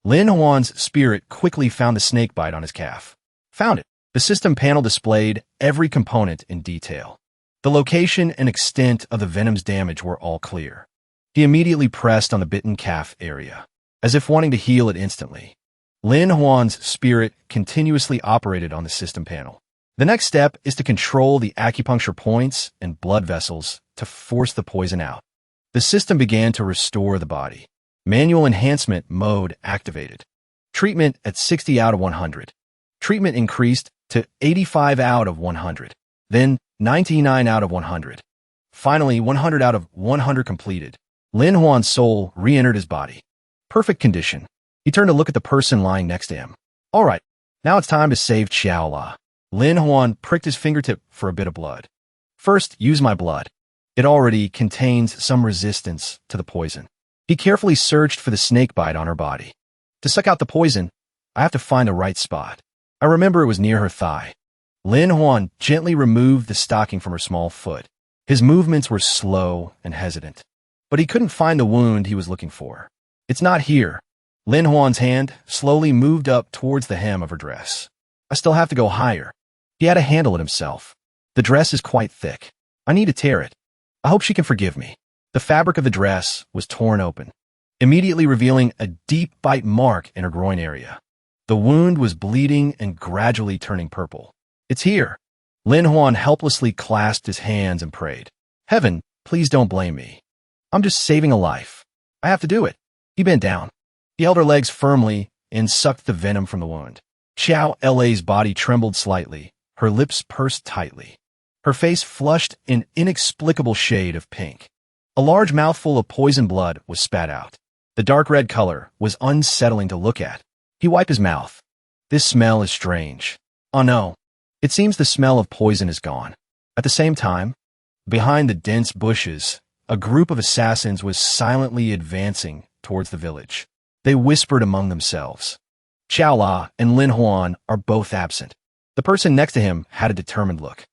Lin Huan's spirit quickly found the snakebite on his calf. Found it. The system panel displayed every component in detail. The location and extent of the venom's damage were all clear. He immediately pressed on the bitten calf area, as if wanting to heal it instantly. Lin Huan's spirit continuously operated on the system panel. The next step is to control the acupuncture points and blood vessels to force the poison out. The system began to restore the body. Manual enhancement mode activated. Treatment at 60 out of 100. Treatment increased to 85 out of 100. Then 99 out of 100. Finally, 100 out of 100 completed. Lin Huan's soul re-entered his body. Perfect condition. He turned to look at the person lying next to him. All right, now it's time to save Xiaola. Lin Huan pricked his fingertip for a bit of blood. First, use my blood. It already contains some resistance to the poison. He carefully searched for the snakebite on her body. To suck out the poison, I have to find the right spot. I remember it was near her thigh. Lin Huan gently removed the stocking from her small foot. His movements were slow and hesitant, but he couldn't find the wound he was looking for. It's not here. Lin Huan's hand slowly moved up towards the hem of her dress. I still have to go higher. He had to handle it himself. The dress is quite thick. I need to tear it. I hope she can forgive me. The fabric of the dress was torn open, immediately revealing a deep bite mark in her groin area. The wound was bleeding and gradually turning purple. It's here. Lin Huan helplessly clasped his hands and prayed. Heaven, please don't blame me. I'm just saving a life. I have to do it. He bent down. He held her legs firmly and sucked the venom from the wound. Xiaola's body trembled slightly. Her lips pursed tightly. Her face flushed an inexplicable shade of pink. A large mouthful of poison blood was spat out. The dark red color was unsettling to look at. He wiped his mouth. This smell is strange. Oh no. It seems the smell of poison is gone. At the same time, behind the dense bushes, a group of assassins was silently advancing towards the village. They whispered among themselves. Xiaola and Lin Huan are both absent. The person next to him had a determined look.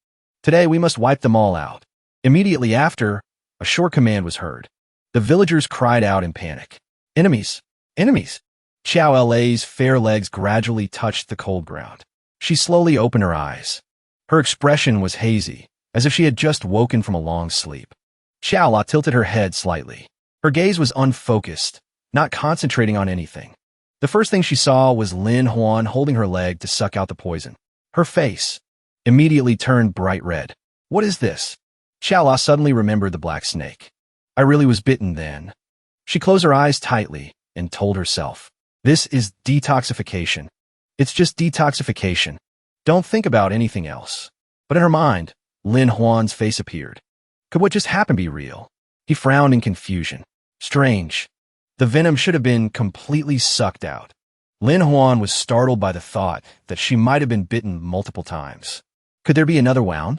Today we must wipe them all out. Immediately after, a short command was heard. The villagers cried out in panic. Enemies! Enemies! Xiaola's fair legs gradually touched the cold ground. She slowly opened her eyes. Her expression was hazy, as if she had just woken from a long sleep. Xiaola tilted her head slightly. Her gaze was unfocused, not concentrating on anything. The first thing she saw was Lin Huan holding her leg to suck out the poison. Her face immediately turned bright red. What is this? Xiaola suddenly remembered the black snake. I really was bitten then. She closed her eyes tightly and told herself, this is detoxification. It's just detoxification. Don't think about anything else. But in her mind, Lin Huan's face appeared. Could what just happened be real? He frowned in confusion. Strange. The venom should have been completely sucked out. Lin Huan was startled by the thought that she might have been bitten multiple times. Could there be another wound?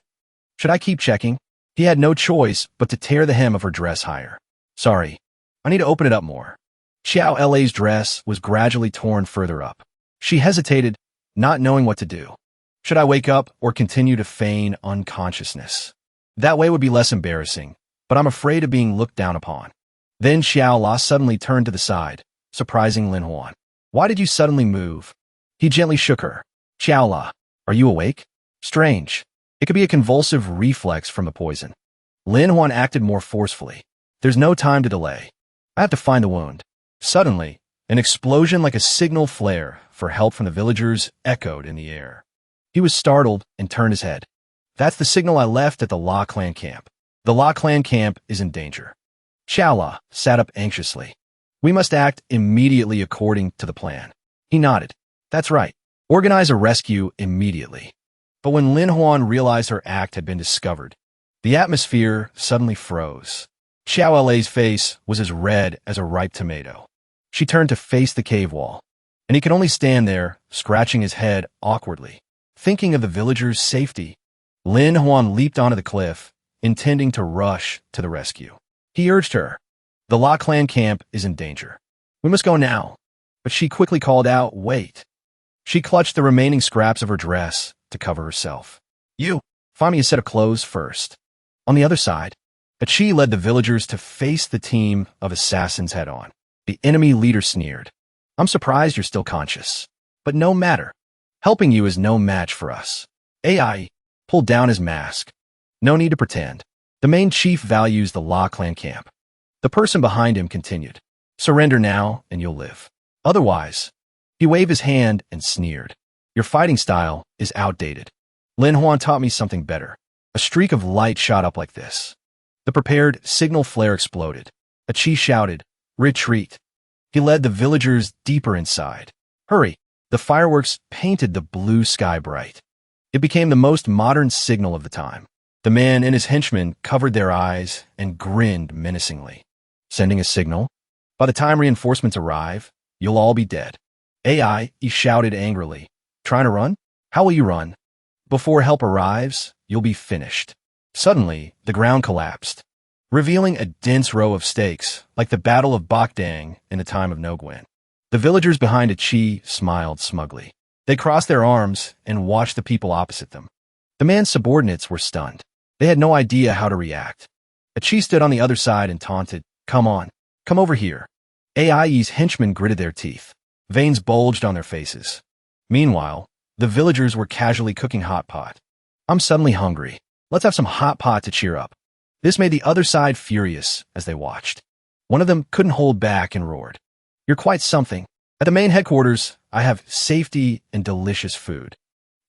Should I keep checking? He had no choice but to tear the hem of her dress higher. Sorry, I need to open it up more. Xiaola's dress was gradually torn further up. She hesitated, not knowing what to do. Should I wake up or continue to feign unconsciousness? That way would be less embarrassing, but I'm afraid of being looked down upon. Then Xiaola suddenly turned to the side, surprising Lin Huan. Why did you suddenly move? He gently shook her. Xiaola, are you awake? Strange. It could be a convulsive reflex from the poison. Lin Huan acted more forcefully. There's no time to delay. I have to find the wound. Suddenly, an explosion like a signal flare for help from the villagers echoed in the air. He was startled and turned his head. That's the signal I left at the La Clan camp. The La Clan camp is in danger. Xiaola sat up anxiously. We must act immediately according to the plan. He nodded. That's right. Organize a rescue immediately. But when Lin Huan realized her act had been discovered, the atmosphere suddenly froze. Xiaola's face was as red as a ripe tomato. She turned to face the cave wall, and he could only stand there, scratching his head awkwardly. Thinking of the villagers' safety, Lin Huan leaped onto the cliff, intending to rush to the rescue. He urged her, "The La clan camp is in danger. We must go now." But she quickly called out, "Wait." She clutched the remaining scraps of her dress to cover herself. "You, find me a set of clothes first." On the other side, Ecchi led the villagers to face the team of assassins head-on. The enemy leader sneered, "I'm surprised you're still conscious. But no matter. Helping you is no match for us." AI pulled down his mask. "No need to pretend. The main chief values the La clan camp." The person behind him continued, "Surrender now and you'll live. Otherwise," he waved his hand and sneered, "your fighting style is outdated. Lin Huan taught me something better." A streak of light shot up like this. The prepared signal flare exploded. Ecchi shouted, "Retreat." He led the villagers deeper inside. "Hurry." The fireworks painted the blue sky bright. It became the most modern signal of the time. The man and his henchmen covered their eyes and grinned menacingly. "Sending a signal? By the time reinforcements arrive, you'll all be dead." AI, he shouted angrily. "Trying to run? How will you run? Before help arrives, you'll be finished." Suddenly, the ground collapsed, revealing a dense row of stakes, like the Battle of Bakdang in the time of Nogwen. The villagers behind Ecchi smiled smugly. They crossed their arms and watched the people opposite them. The man's subordinates were stunned. They had no idea how to react. Ecchi stood on the other side and taunted, "Come on, come over here." AIE's henchmen gritted their teeth. Veins bulged on their faces. Meanwhile, the villagers were casually cooking hot pot. "I'm suddenly hungry. Let's have some hot pot to cheer up." This made the other side furious as they watched. One of them couldn't hold back and roared, "You're quite something. At the main headquarters, I have safety and delicious food.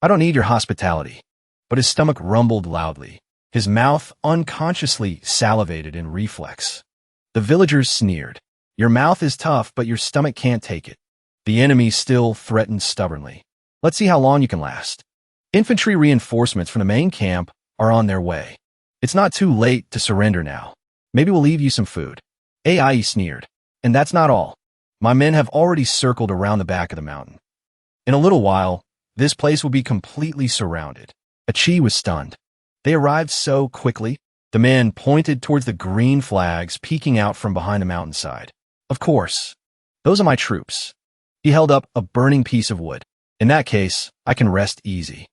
I don't need your hospitality." But his stomach rumbled loudly. His mouth unconsciously salivated in reflex. The villagers sneered, "Your mouth is tough, but your stomach can't take it." The enemy still threatened stubbornly. "Let's see how long you can last." Infantry reinforcements from the main camp are on their way. "It's not too late to surrender now. Maybe we'll leave you some food." AI sneered. "And that's not all. My men have already circled around the back of the mountain. In a little while, this place will be completely surrounded." Ecchi was stunned. They arrived so quickly. The man pointed towards the green flags peeking out from behind the mountainside. "Of course. Those are my troops." He held up a burning piece of wood. "In that case, I can rest easy."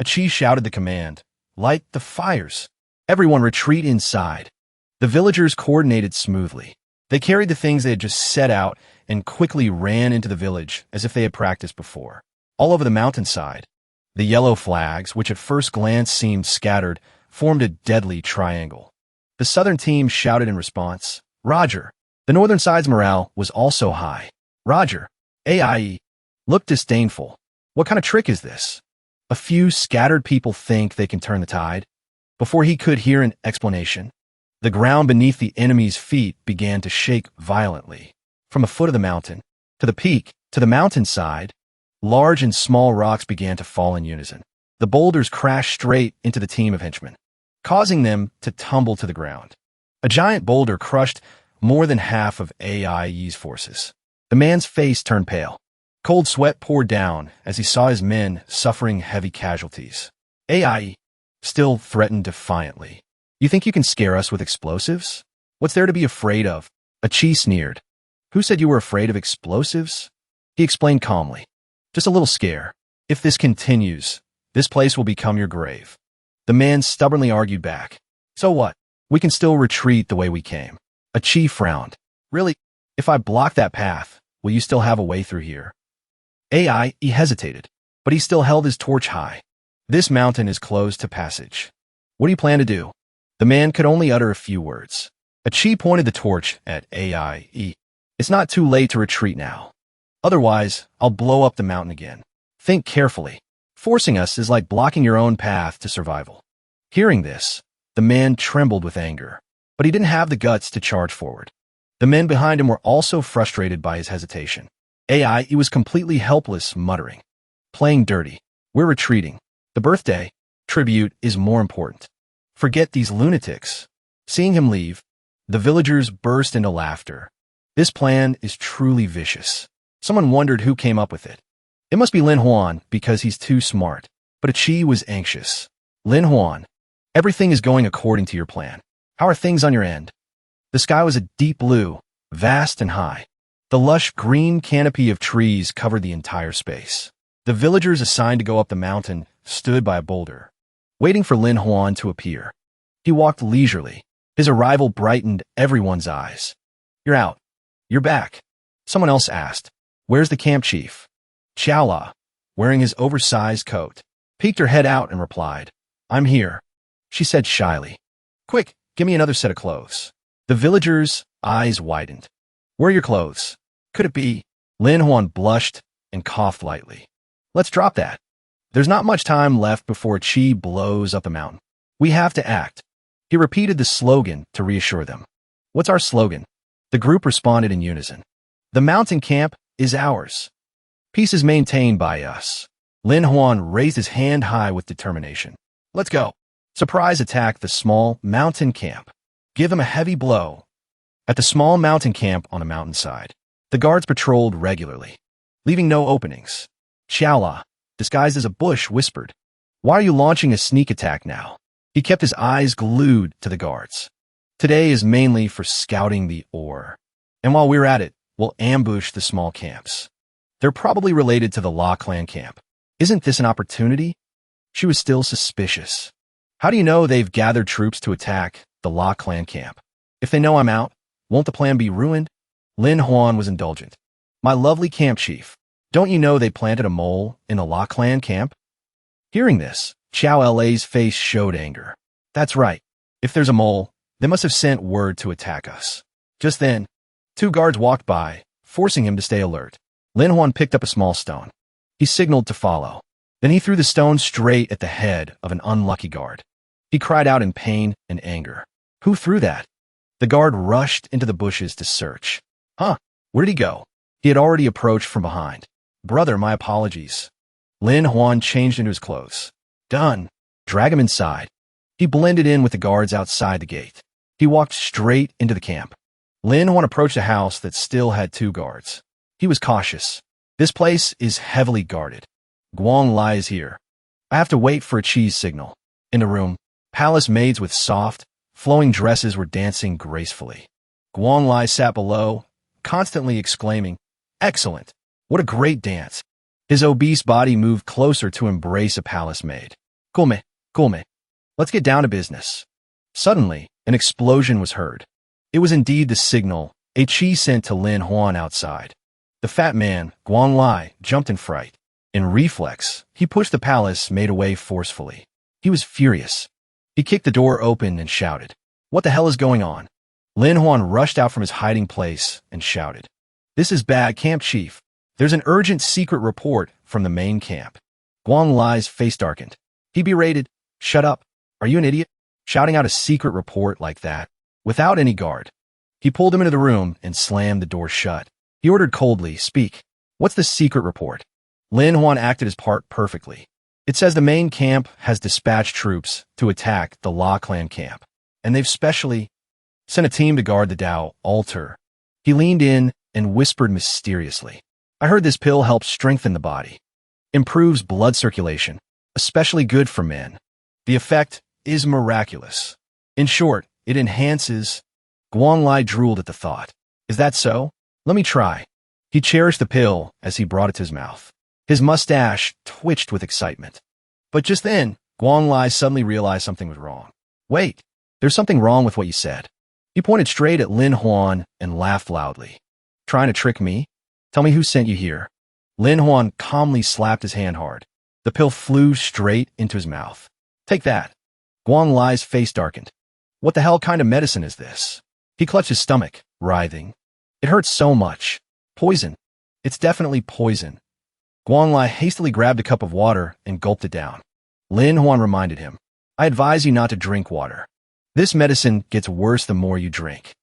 Ecchi shouted the command, "Light the fires. Everyone retreat inside." The villagers coordinated smoothly. They carried the things they had just set out and quickly ran into the village as if they had practiced before. All over the mountainside, the yellow flags, which at first glance seemed scattered, formed a deadly triangle. The southern team shouted in response, "Roger." The northern side's morale was also high. "Roger." AIE looked disdainful. "What kind of trick is this? A few scattered people think they can turn the tide?" Before he could hear an explanation, the ground beneath the enemy's feet began to shake violently. From the foot of the mountain, to the peak, to the mountainside, large and small rocks began to fall in unison. The boulders crashed straight into the team of henchmen, causing them to tumble to the ground. A giant boulder crushed more than half of AIE's forces. The man's face turned pale. Cold sweat poured down as he saw his men suffering heavy casualties. AIE still threatened defiantly. "You think you can scare us with explosives? What's there to be afraid of?" Ecchi sneered. "Who said you were afraid of explosives?" He explained calmly. "Just a little scare. If this continues, this place will become your grave." The man stubbornly argued back. "So what? We can still retreat the way we came." Ecchi frowned. "Really? If I block that path, will you still have a way through here?" He hesitated, but he still held his torch high. "This mountain is closed to passage. What do you plan to do?" The man could only utter a few words. Ecchi pointed the torch at AIE. "It's not too late to retreat now. Otherwise, I'll blow up the mountain again. Think carefully. Forcing us is like blocking your own path to survival." Hearing this, the man trembled with anger, but he didn't have the guts to charge forward. The men behind him were also frustrated by his hesitation. He was completely helpless, muttering, "Playing dirty. We're retreating. The birthday tribute is more important. Forget these lunatics." Seeing him leave, the villagers burst into laughter. This plan is truly vicious. Someone wondered who came up with it. It must be Lin Huan because he's too smart. But Ecchi was anxious. Lin Huan, everything is going according to your plan. How are things on your end? The sky was a deep blue, vast and high. The lush green canopy of trees covered the entire space. The villagers assigned to go up the mountain stood by a boulder, waiting for Lin Huan to appear. He walked leisurely. His arrival brightened everyone's eyes. You're out. You're back. Someone else asked. Where's the camp chief? Xiaola, wearing his oversized coat, peeked her head out and replied, I'm here. She said shyly. Quick, give me another set of clothes. The villagers' eyes widened. Where are your clothes? Could it be? Lin Huan blushed and coughed lightly. Let's drop that. There's not much time left before Qi blows up the mountain. We have to act. He repeated the slogan to reassure them. What's our slogan? The group responded in unison. The mountain camp is ours. Peace is maintained by us. Lin Huan raised his hand high with determination. Let's go. Surprise attack the small mountain camp. Give him a heavy blow. At the small mountain camp on a mountainside, the guards patrolled regularly, leaving no openings. Xiaola, disguised as a bush, whispered, Why are you launching a sneak attack now? He kept his eyes glued to the guards. Today is mainly for scouting the ore. And while we're at it, we'll ambush the small camps. They're probably related to the La clan camp. Isn't this an opportunity? She was still suspicious. How do you know they've gathered troops to attack the La clan camp? If they know I'm out, won't the plan be ruined? Lin Huan was indulgent. My lovely camp chief, don't you know they planted a mole in the La clan camp? Hearing this, Xiao La's face showed anger. That's right. If there's a mole, they must have sent word to attack us. Just then, 2 guards walked by, forcing him to stay alert. Lin Huan picked up a small stone. He signaled to follow. Then he threw the stone straight at the head of an unlucky guard. He cried out in pain and anger. Who threw that? The guard rushed into the bushes to search. Huh? Where did he go? He had already approached from behind. Brother, my apologies. Lin Huan changed into his clothes. Done. Drag him inside. He blended in with the guards outside the gate. He walked straight into the camp. Lin Huan approached a house that still had 2 guards. He was cautious. This place is heavily guarded. Guang Lai is here. I have to wait for a cheese signal. In the room, palace maids with soft, flowing dresses were dancing gracefully. Guang Lai sat below, constantly exclaiming, Excellent! What a great dance! His obese body moved closer to embrace a palace maid. Gulme, Gulme. Let's get down to business. Suddenly, an explosion was heard. It was indeed the signal Ecchi sent to Lin Huan outside. The fat man, Guang Lai, jumped in fright. In reflex, he pushed the palace maid away forcefully. He was furious. He kicked the door open and shouted, What the hell is going on? Lin Huan rushed out from his hiding place and shouted, This is bad, camp chief. There's an urgent secret report from the main camp. Guang Lai's face darkened. He berated, Shut up. Are you an idiot? Shouting out a secret report like that, without any guard. He pulled him into the room and slammed the door shut. He ordered coldly, Speak. What's the secret report? Lin Huan acted his part perfectly. It says the main camp has dispatched troops to attack the La clan camp, and they've specially sent a team to guard the Dao altar. He leaned in and whispered mysteriously, I heard this pill helps strengthen the body. Improves blood circulation, especially good for men. The effect is miraculous. In short, it enhances. Guang Lai drooled at the thought. Is that so? Let me try. He cherished the pill as he brought it to his mouth. His mustache twitched with excitement. But just then, Guang Lai suddenly realized something was wrong. Wait, there's something wrong with what you said. He pointed straight at Lin Huan and laughed loudly. Trying to trick me? Tell me who sent you here. Lin Huan calmly slapped his hand hard. The pill flew straight into his mouth. Take that. Guang Lai's face darkened. What the hell kind of medicine is this? He clutched his stomach, writhing. It hurts so much. Poison. It's definitely poison. Guang Lai hastily grabbed a cup of water and gulped it down. Lin Huan reminded him, I advise you not to drink water. This medicine gets worse the more you drink.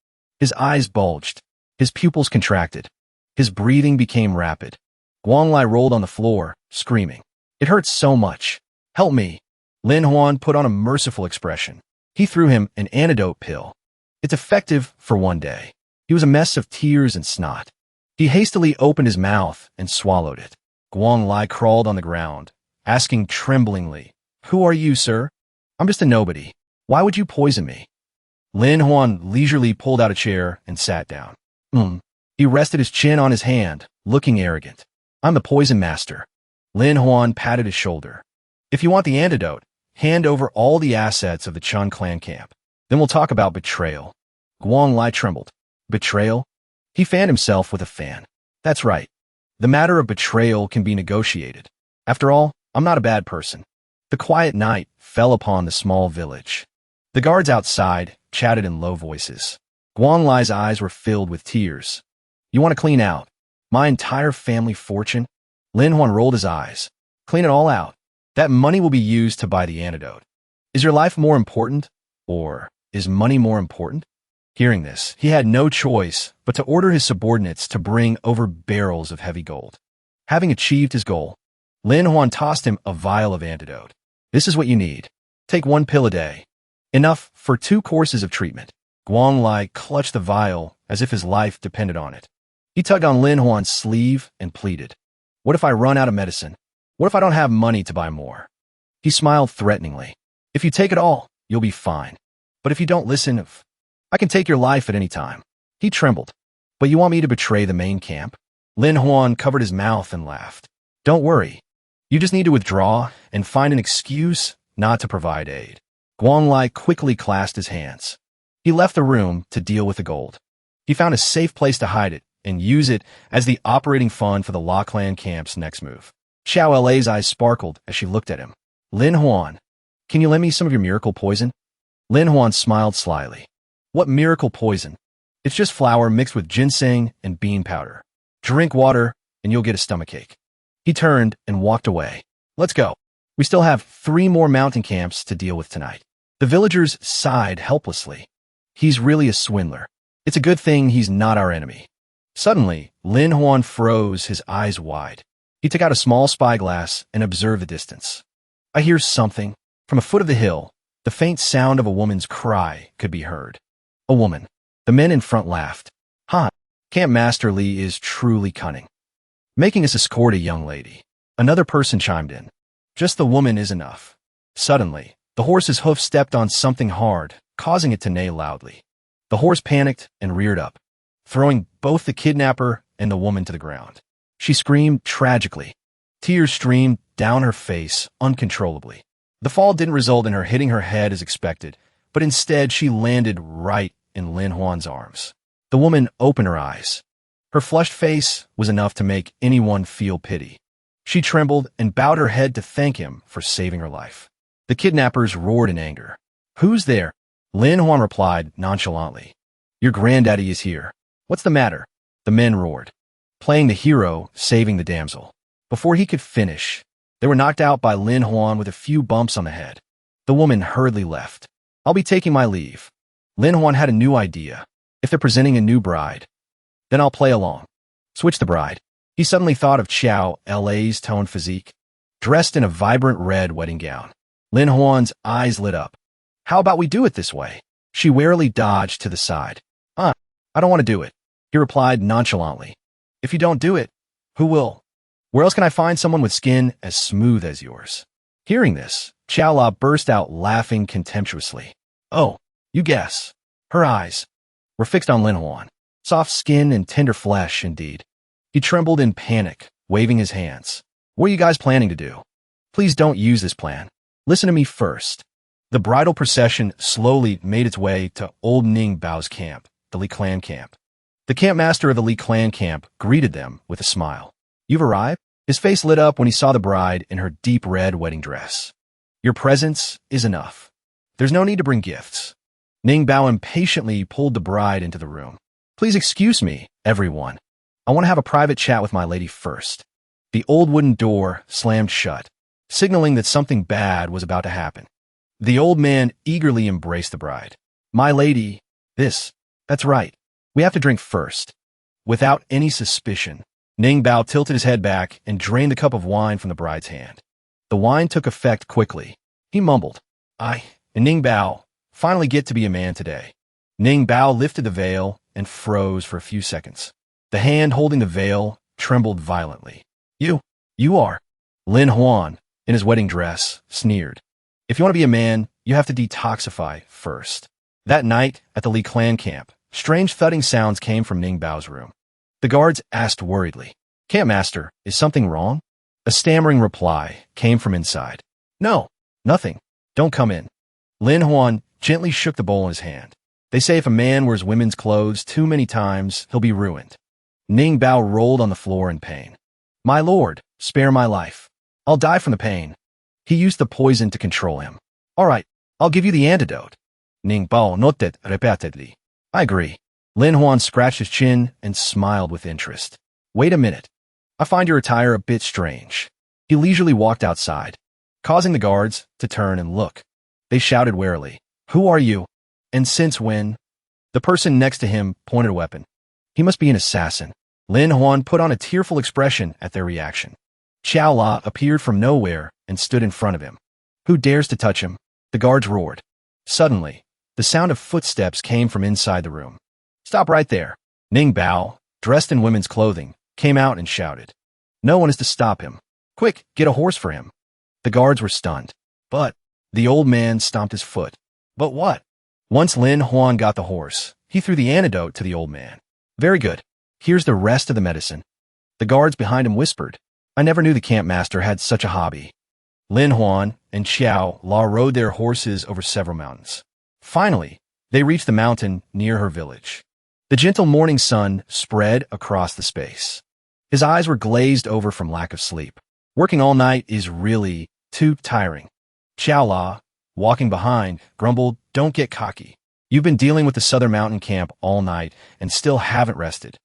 His eyes bulged. His pupils contracted. His breathing became rapid. Guang Lai rolled on the floor, screaming. It hurts so much. Help me. Lin Huan put on a merciful expression. He threw him an antidote pill. It's effective for 1 day. He was a mess of tears and snot. He hastily opened his mouth and swallowed it. Guang Lai crawled on the ground, asking tremblingly, "Who are you, sir?" "I'm just a nobody. Why would you poison me?" Lin Huan leisurely pulled out a chair and sat down. He rested his chin on his hand, looking arrogant. "I'm the poison master." Lin Huan patted his shoulder. "If you want the antidote, hand over all the assets of the Chun clan camp. Then we'll talk about betrayal." Guang Lai trembled. "Betrayal?" He fanned himself with a fan. "That's right. The matter of betrayal can be negotiated. After all, I'm not a bad person." The quiet night fell upon the small village. The guards outside chatted in low voices. Guang Lai's eyes were filled with tears. "You want to clean out my entire family fortune?" Lin Huan rolled his eyes. "Clean it all out. That money will be used to buy the antidote. Is your life more important, or is money more important?" Hearing this, he had no choice but to order his subordinates to bring over barrels of heavy gold. Having achieved his goal, Lin Huan tossed him a vial of antidote. "This is what you need. Take 1 pill a day. Enough for 2 courses of treatment." Guang Lai clutched the vial as if his life depended on it. He tugged on Lin Huan's sleeve and pleaded, "What if I run out of medicine? What if I don't have money to buy more?" He smiled threateningly. "If you take it all, you'll be fine. But if you don't listen, I can take your life at any time." He trembled. "But you want me to betray the main camp?" Lin Huan covered his mouth and laughed. "Don't worry. You just need to withdraw and find an excuse not to provide aid." Guang Lai quickly clasped his hands. He left the room to deal with the gold. He found a safe place to hide it and use it as the operating fund for the La Clan camp's next move. Xiao La's eyes sparkled as she looked at him. "Lin Huan, can you lend me some of your miracle poison?" Lin Huan smiled slyly. "What miracle poison? It's just flour mixed with ginseng and bean powder. Drink water and you'll get a stomachache." He turned and walked away. "Let's go. We still have 3 more mountain camps to deal with tonight." The villagers sighed helplessly. "He's really a swindler. It's a good thing he's not our enemy." Suddenly, Lin Huan froze, his eyes wide. He took out a small spyglass and observed the distance. "I hear something." From a foot of the hill, the faint sound of a woman's cry could be heard. A woman. The men in front laughed. "Huh, Camp Master Li is truly cunning. Making us escort a young lady." Another person chimed in. "Just the woman is enough." Suddenly, the horse's hoof stepped on something hard, causing it to neigh loudly. The horse panicked and reared up, throwing both the kidnapper and the woman to the ground. She screamed tragically. Tears streamed down her face uncontrollably. The fall didn't result in her hitting her head as expected, but instead she landed right in Lin Huan's arms. The woman opened her eyes. Her flushed face was enough to make anyone feel pity. She trembled and bowed her head to thank him for saving her life. The kidnappers roared in anger. "Who's there?" Lin Huan replied nonchalantly. "Your granddaddy is here." "What's the matter?" The men roared, playing the hero, saving the damsel. Before he could finish, they were knocked out by Lin Huan with a few bumps on the head. The woman hurriedly left. "I'll be taking my leave." Lin Huan had a new idea. If they're presenting a new bride, then I'll play along. Switch the bride. He suddenly thought of Xiao La's toned physique, dressed in a vibrant red wedding gown. Lin Huan's eyes lit up. "How about we do it this way?" She warily dodged to the side. I don't want to do it," he replied nonchalantly. "If you don't do it, who will? Where else can I find someone with skin as smooth as yours?" Hearing this, Xiao La burst out laughing contemptuously. "Oh, you guess." Her eyes were fixed on Lin Huan. Soft skin and tender flesh, indeed. He trembled in panic, waving his hands. "What are you guys planning to do? Please don't use this plan. Listen to me first." The bridal procession slowly made its way to old Ning Bao's camp, the Li clan camp. The campmaster of the Li clan camp greeted them with a smile. "You've arrived?" His face lit up when he saw the bride in her deep red wedding dress. "Your presence is enough. There's no need to bring gifts." Ning Bao impatiently pulled the bride into the room. "Please excuse me, everyone. I want to have a private chat with my lady first." The old wooden door slammed shut, signaling that something bad was about to happen. The old man eagerly embraced the bride. "My lady, that's right. We have to drink first." Without any suspicion, Ning Bao tilted his head back and drained the cup of wine from the bride's hand. The wine took effect quickly. He mumbled, "I and Ning Bao finally get to be a man today." Ning Bao lifted the veil and froze for a few seconds. The hand holding the veil trembled violently. You are Lin Huan in his wedding dress, sneered. If you want to be a man, you have to detoxify first. That night, at the Li clan camp, strange thudding sounds came from Ning Bao's room. The guards asked worriedly, "Campmaster, is something wrong?" A stammering reply came from inside. "No, nothing. Don't come in." Lin Huan gently shook the bowl in his hand. "They say if a man wears women's clothes too many times, he'll be ruined." Ning Bao rolled on the floor in pain. "My lord, spare my life. I'll die from the pain." He used the poison to control him. "All right, I'll give you the antidote." Ning Bao nodded repeatedly. "I agree." Lin Huan scratched his chin and smiled with interest. "Wait a minute. I find your attire a bit strange." He leisurely walked outside, causing the guards to turn and look. They shouted warily, "Who are you? And since when?" The person next to him pointed a weapon. "He must be an assassin." Lin Huan put on a tearful expression at their reaction. Xiao La appeared from nowhere and stood in front of him. "Who dares to touch him?" The guards roared. Suddenly, the sound of footsteps came from inside the room. "Stop right there." Ning Bao, dressed in women's clothing, came out and shouted. "No one is to stop him. Quick, get a horse for him." The guards were stunned. "But," the old man stomped his foot. "But what?" Once Lin Huan got the horse, he threw the antidote to the old man. "Very good. Here's the rest of the medicine." The guards behind him whispered, "I never knew the campmaster had such a hobby." Lin Huan and Xiao La rode their horses over several mountains. Finally, they reached the mountain near her village. The gentle morning sun spread across the space. His eyes were glazed over from lack of sleep. Working all night is really too tiring. Xiao La, walking behind, grumbled, "Don't get cocky. You've been dealing with the southern mountain camp all night and still haven't rested."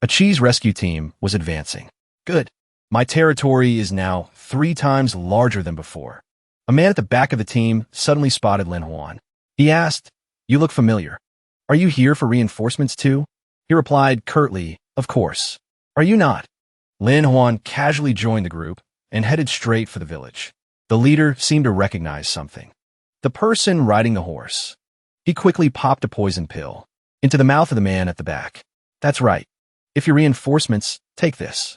A cheese rescue team was advancing. "Good. My territory is now 3 times larger than before." A man at the back of the team suddenly spotted Lin Huan. He asked, "You look familiar. Are you here for reinforcements too?" He replied curtly, "Of course. Are you not?" Lin Huan casually joined the group and headed straight for the village. The leader seemed to recognize something. The person riding the horse. He quickly popped a poison pill into the mouth of the man at the back. "That's right. If you're reinforcements, take this."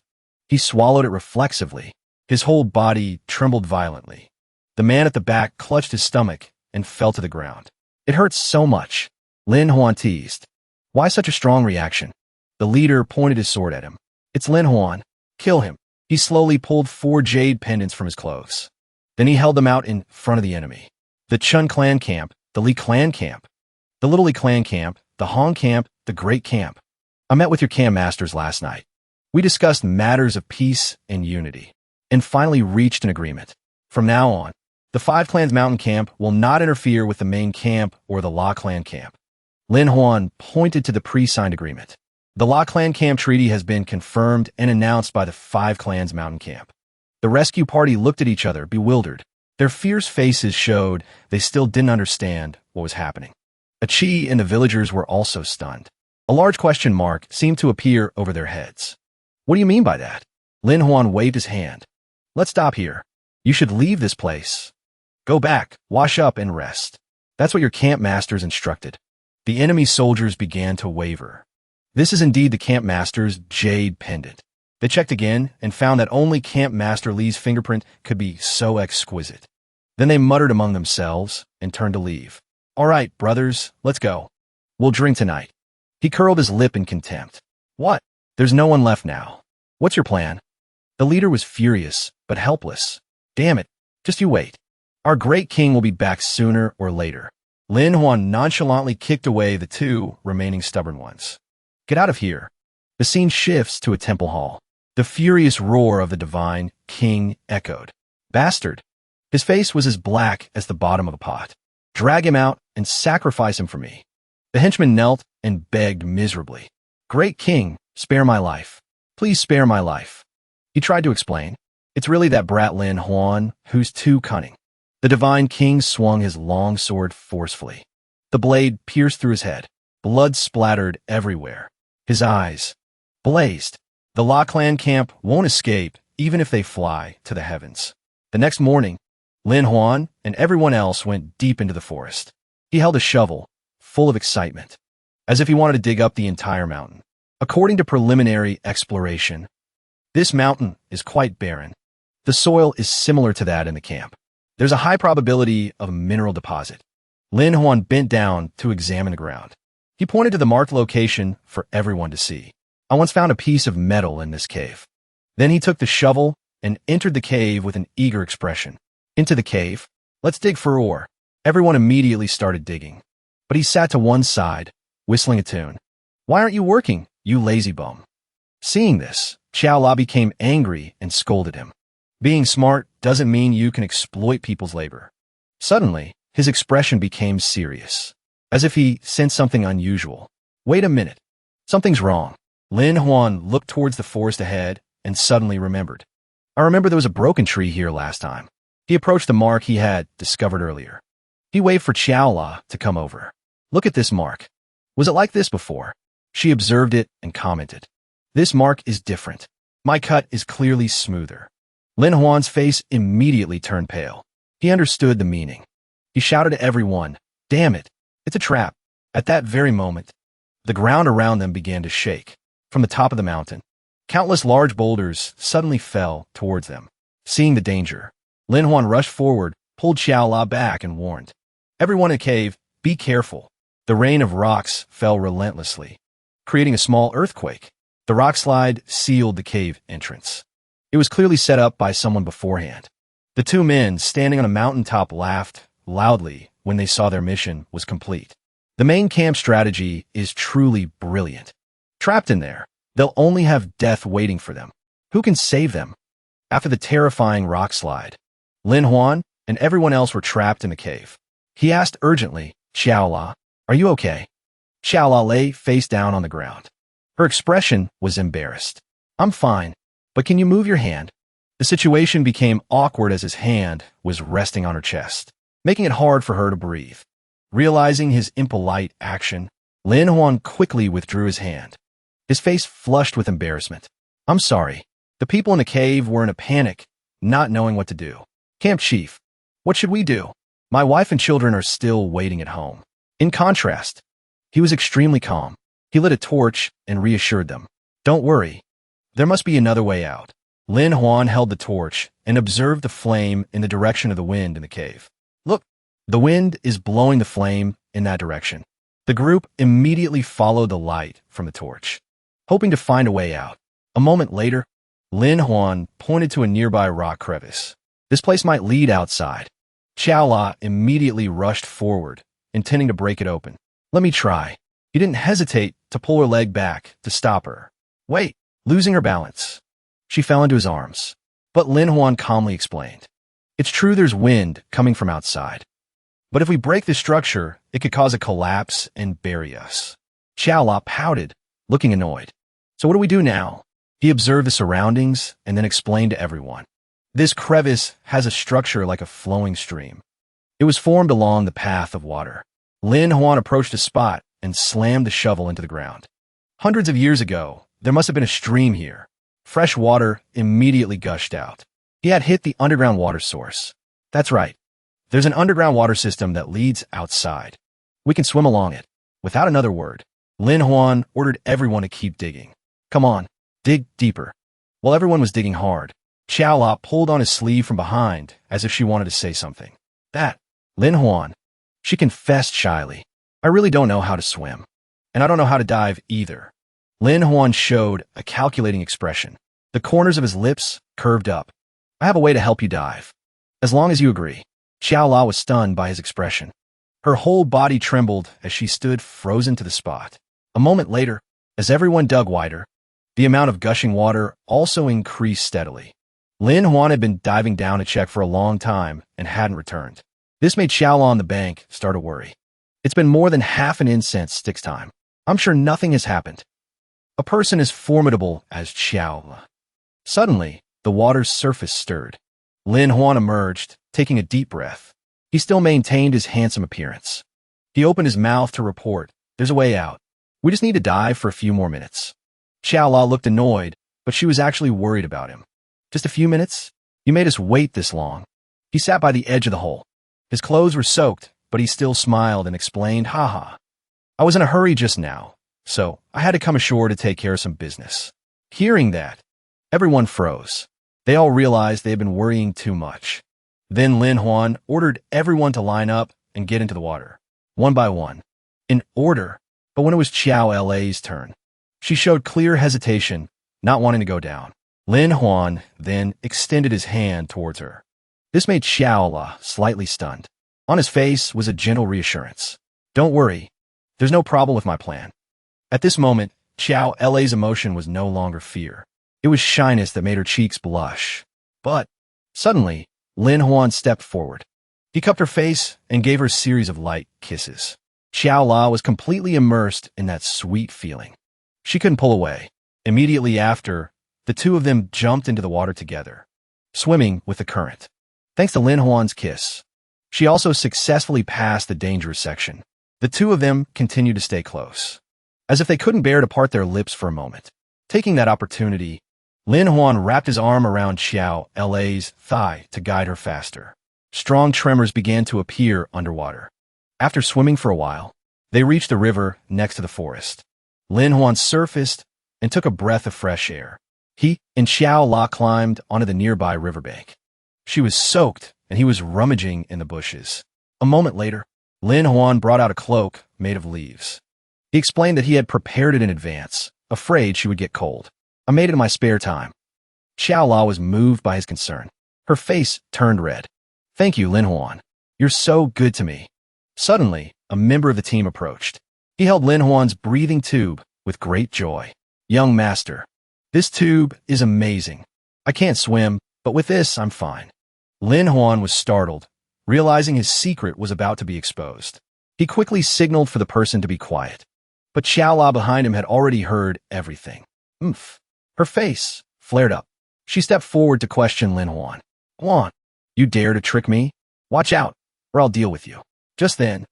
He swallowed it reflexively. His whole body trembled violently. The man at the back clutched his stomach and fell to the ground. "It hurts so much." Lin Huan teased. "Why such a strong reaction?" The leader pointed his sword at him. "It's Lin Huan. Kill him." He slowly pulled 4 jade pendants from his clothes. Then he held them out in front of the enemy. The Chun clan camp, the Li clan camp, the Little Li clan camp, the Hong camp, the Great camp. "I met with your camp masters last night. We discussed matters of peace and unity, and finally reached an agreement. From now on, the 5 clans mountain camp will not interfere with the main camp or the La clan camp." Lin Huan pointed to the pre-signed agreement. The La clan camp treaty has been confirmed and announced by the 5 clans mountain camp. The rescue party looked at each other, bewildered. Their fierce faces showed they still didn't understand what was happening. Ecchi and the villagers were also stunned. A large question mark seemed to appear over their heads. "What do you mean by that?" Lin Huan waved his hand. "Let's stop here. You should leave this place. Go back, wash up, and rest. That's what your camp masters instructed." The enemy soldiers began to waver. This is indeed the camp master's jade pendant. They checked again and found that only Camp Master Li's fingerprint could be so exquisite. Then they muttered among themselves and turned to leave. "All right, brothers, let's go. We'll drink tonight." He curled his lip in contempt. "What? There's no one left now. What's your plan?" The leader was furious, but helpless. "Damn it, just you wait. Our great king will be back sooner or later." Lin Huan nonchalantly kicked away the 2 remaining stubborn ones. "Get out of here." The scene shifts to a temple hall. The furious roar of the divine king echoed. "Bastard!" His face was as black as the bottom of a pot. "Drag him out and sacrifice him for me." The henchman knelt and begged miserably. "Great king, spare my life. Please spare my life." He tried to explain. "It's really that brat Lin Huan who's too cunning." The divine king swung his long sword forcefully. The blade pierced through his head. Blood splattered everywhere. His eyes blazed. The La clan camp won't escape even if they fly to the heavens. The next morning, Lin Huan and everyone else went deep into the forest. He held a shovel, full of excitement, as if he wanted to dig up the entire mountain. According to preliminary exploration, this mountain is quite barren. The soil is similar to that in the camp. There's a high probability of a mineral deposit. Lin Huan bent down to examine the ground. He pointed to the marked location for everyone to see. I once found a piece of metal in this cave. Then he took the shovel and entered the cave with an eager expression. Into the cave. Let's dig for ore. Everyone immediately started digging. But he sat to one side, whistling a tune. Why aren't you working, you lazy bum? Seeing this, Xiao La became angry and scolded him. Being smart doesn't mean you can exploit people's labor. Suddenly, his expression became serious, as if he sensed something unusual. Wait a minute. Something's wrong. Lin Huan looked towards the forest ahead and suddenly remembered. I remember there was a broken tree here last time. He approached the mark he had discovered earlier. He waved for Xiao La to come over. Look at this mark. Was it like this before? She observed it and commented. This mark is different. My cut is clearly smoother. Lin Huan's face immediately turned pale. He understood the meaning. He shouted to everyone, damn it, it's a trap. At that very moment, the ground around them began to shake. From the top of the mountain, countless large boulders suddenly fell towards them. Seeing the danger, Lin Huan rushed forward, pulled Xiao La back and warned. Everyone in the cave, be careful. The rain of rocks fell relentlessly, creating a small earthquake. The rock slide sealed the cave entrance. It was clearly set up by someone beforehand. The two men standing on a mountaintop laughed loudly when they saw their mission was complete. The main camp strategy is truly brilliant. Trapped in there, they'll only have death waiting for them. Who can save them? After the terrifying rock slide, Lin Huan and everyone else were trapped in the cave. He asked urgently, Xiao La, are you okay? Xiao La lay face down on the ground. Her expression was embarrassed. I'm fine, but can you move your hand? The situation became awkward as his hand was resting on her chest, making it hard for her to breathe. Realizing his impolite action, Lin Huan quickly withdrew his hand. His face flushed with embarrassment. I'm sorry. The people in the cave were in a panic, not knowing what to do. Camp Chief, what should we do? My wife and children are still waiting at home. In contrast, he was extremely calm. He lit a torch and reassured them. Don't worry. There must be another way out. Lin Huan held the torch and observed the flame in the direction of the wind in the cave. Look, the wind is blowing the flame in that direction. The group immediately followed the light from the torch, hoping to find a way out. A moment later, Lin Huan pointed to a nearby rock crevice. This place might lead outside. Xiao La immediately rushed forward, intending to break it open. Let me try. He didn't hesitate to pull her leg back to stop her. Wait, losing her balance. She fell into his arms. But Lin Huan calmly explained. It's true there's wind coming from outside. But if we break the structure, it could cause a collapse and bury us. Xiao La pouted, looking annoyed. So what do we do now? He observed the surroundings and then explained to everyone. This crevice has a structure like a flowing stream. It was formed along the path of water. Lin Huan approached the spot and slammed the shovel into the ground. Hundreds of years ago, there must have been a stream here. Fresh water immediately gushed out. He had hit the underground water source. That's right. There's an underground water system that leads outside. We can swim along it. Without another word, Lin Huan ordered everyone to keep digging. Come on, dig deeper. While everyone was digging hard, Xiao La pulled on his sleeve from behind as if she wanted to say something. That, Lin Huan. She confessed shyly. I really don't know how to swim. And I don't know how to dive either. Lin Huan showed a calculating expression. The corners of his lips curved up. I have a way to help you dive. As long as you agree. Xiao La was stunned by his expression. Her whole body trembled as she stood frozen to the spot. A moment later, as everyone dug wider, the amount of gushing water also increased steadily. Lin Huan had been diving down to check for a long time and hadn't returned. This made Xiao La on the bank start to worry. It's been more than half an incense sticks time. I'm sure nothing has happened. A person as formidable as Xiao La. Suddenly, the water's surface stirred. Lin Huan emerged, taking a deep breath. He still maintained his handsome appearance. He opened his mouth to report, there's a way out. We just need to dive for a few more minutes. Xiao La looked annoyed, but she was actually worried about him. Just a few minutes? You made us wait this long. He sat by the edge of the hole. His clothes were soaked, but he still smiled and explained, haha. I was in a hurry just now, so I had to come ashore to take care of some business. Hearing that, everyone froze. They all realized they had been worrying too much. Then Lin Huan ordered everyone to line up and get into the water, one by one, in order. But when it was Xiao La's turn, she showed clear hesitation, not wanting to go down. Lin Huan then extended his hand towards her. This made Xiao La slightly stunned. On his face was a gentle reassurance. Don't worry, there's no problem with my plan. At this moment, Xiao La's emotion was no longer fear. It was shyness that made her cheeks blush. But suddenly, Lin Huan stepped forward. He cupped her face and gave her a series of light kisses. Xiao La was completely immersed in that sweet feeling. She couldn't pull away. Immediately after, the two of them jumped into the water together, swimming with the current. Thanks to Lin Huan's kiss, she also successfully passed the dangerous section. The two of them continued to stay close, as if they couldn't bear to part their lips for a moment. Taking that opportunity, Lin Huan wrapped his arm around Xiao La's thigh to guide her faster. Strong tremors began to appear underwater. After swimming for a while, they reached the river next to the forest. Lin Huan surfaced and took a breath of fresh air. He and Xiao La climbed onto the nearby riverbank. She was soaked, and he was rummaging in the bushes. A moment later, Lin Huan brought out a cloak made of leaves. He explained that he had prepared it in advance, afraid she would get cold. I made it in my spare time. Xiao La was moved by his concern. Her face turned red. Thank you, Lin Huan. You're so good to me. Suddenly, a member of the team approached. He held Lin Huan's breathing tube with great joy. Young master, this tube is amazing. I can't swim, but with this, I'm fine. Lin Huan was startled, realizing his secret was about to be exposed. He quickly signaled for the person to be quiet. But Xiao La behind him had already heard everything. Oomph. Her face flared up. She stepped forward to question Lin Huan. Huan, you dare to trick me? Watch out, or I'll deal with you. Just then,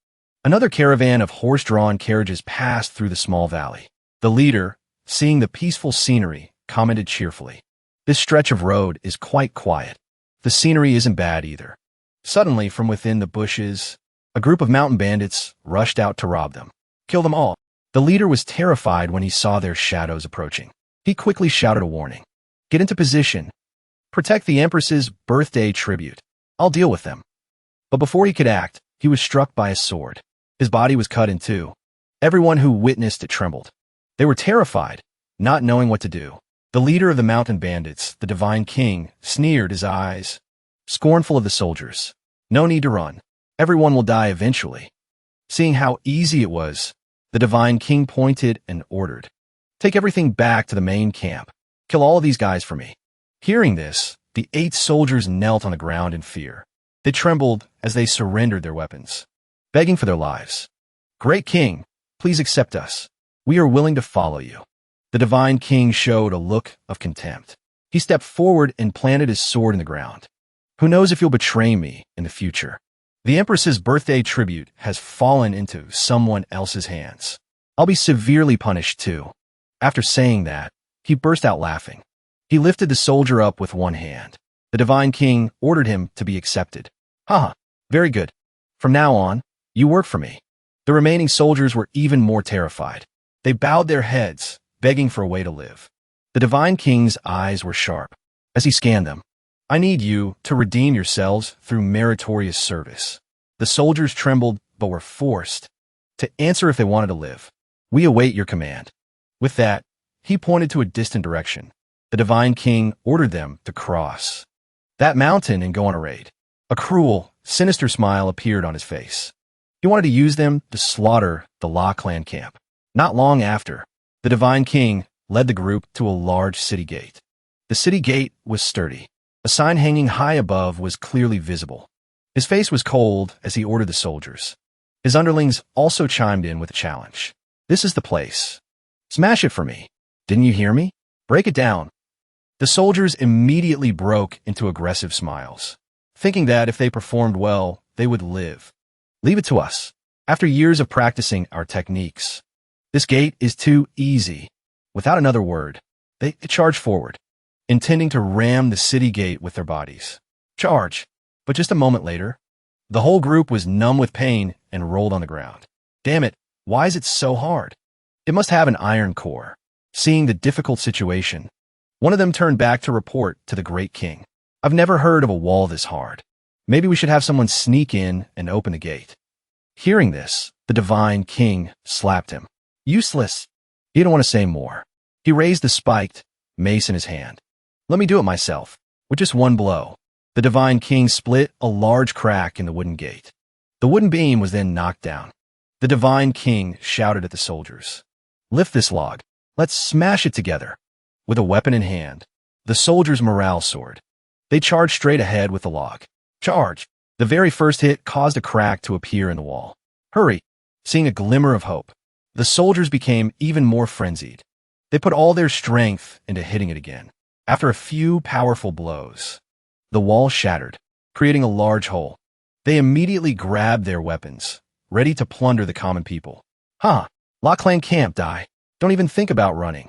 another caravan of horse-drawn carriages passed through the small valley. The leader, seeing the peaceful scenery, commented cheerfully. This stretch of road is quite quiet. The scenery isn't bad either. Suddenly, from within the bushes, a group of mountain bandits rushed out to rob them. Kill them all. The leader was terrified when he saw their shadows approaching. He quickly shouted a warning. Get into position. Protect the Empress's birthday tribute. I'll deal with them. But before he could act, he was struck by a sword. His body was cut in two. Everyone who witnessed it trembled. They were terrified, not knowing what to do. The leader of the mountain bandits, the Divine King, sneered his eyes, scornful of the soldiers. No need to run. Everyone will die eventually. Seeing how easy it was, the Divine King pointed and ordered. Take everything back to the main camp. Kill all of these guys for me. Hearing this, the 8 soldiers knelt on the ground in fear. They trembled as they surrendered their weapons, begging for their lives. Great King, please accept us. We are willing to follow you. The Divine King showed a look of contempt. He stepped forward and planted his sword in the ground. Who knows if you'll betray me in the future? The Empress's birthday tribute has fallen into someone else's hands. I'll be severely punished too. After saying that, he burst out laughing. He lifted the soldier up with one hand. The Divine King ordered him to be accepted. Haha, very good. From now on, you work for me. The remaining soldiers were even more terrified. They bowed their heads, begging for a way to live. The Divine King's eyes were sharp. As he scanned them, I need you to redeem yourselves through meritorious service. The soldiers trembled, but were forced to answer if they wanted to live. We await your command. With that, he pointed to a distant direction. The Divine King ordered them to cross that mountain and go on a raid. A cruel, sinister smile appeared on his face. He wanted to use them to slaughter the La clan camp. Not long after, the Divine King led the group to a large city gate. The city gate was sturdy. A sign hanging high above was clearly visible. His face was cold as he ordered the soldiers. His underlings also chimed in with a challenge. This is the place. Smash it for me. Didn't you hear me? Break it down. The soldiers immediately broke into aggressive smiles, thinking that if they performed well, they would live. Leave it to us. After years of practicing our techniques, this gate is too easy. Without another word, they charged forward, intending to ram the city gate with their bodies. Charge! But just a moment later, the whole group was numb with pain and rolled on the ground. Damn it, why is it so hard? It must have an iron core. Seeing the difficult situation, One of them turned back to report to the great king. I've never heard of a wall this hard. Maybe we should have someone sneak in and open the gate. Hearing this, the divine king slapped him. Useless. He didn't want to say more. He raised the spiked mace in his hand. Let me do it myself. With just one blow, the divine king split a large crack in the wooden gate. The wooden beam was then knocked down. The divine king shouted at the soldiers. Lift this log. Let's smash it together. With a weapon in hand, the soldiers' morale soared. They charged straight ahead with the log. Charge! The very first hit caused a crack to appear in the wall. Hurry! Seeing a glimmer of hope, the soldiers became even more frenzied. They put all their strength into hitting it again. After a few powerful blows, the wall shattered, creating a large hole. They immediately grabbed their weapons, ready to plunder the common people. La Clan camp, die. Don't even think about running.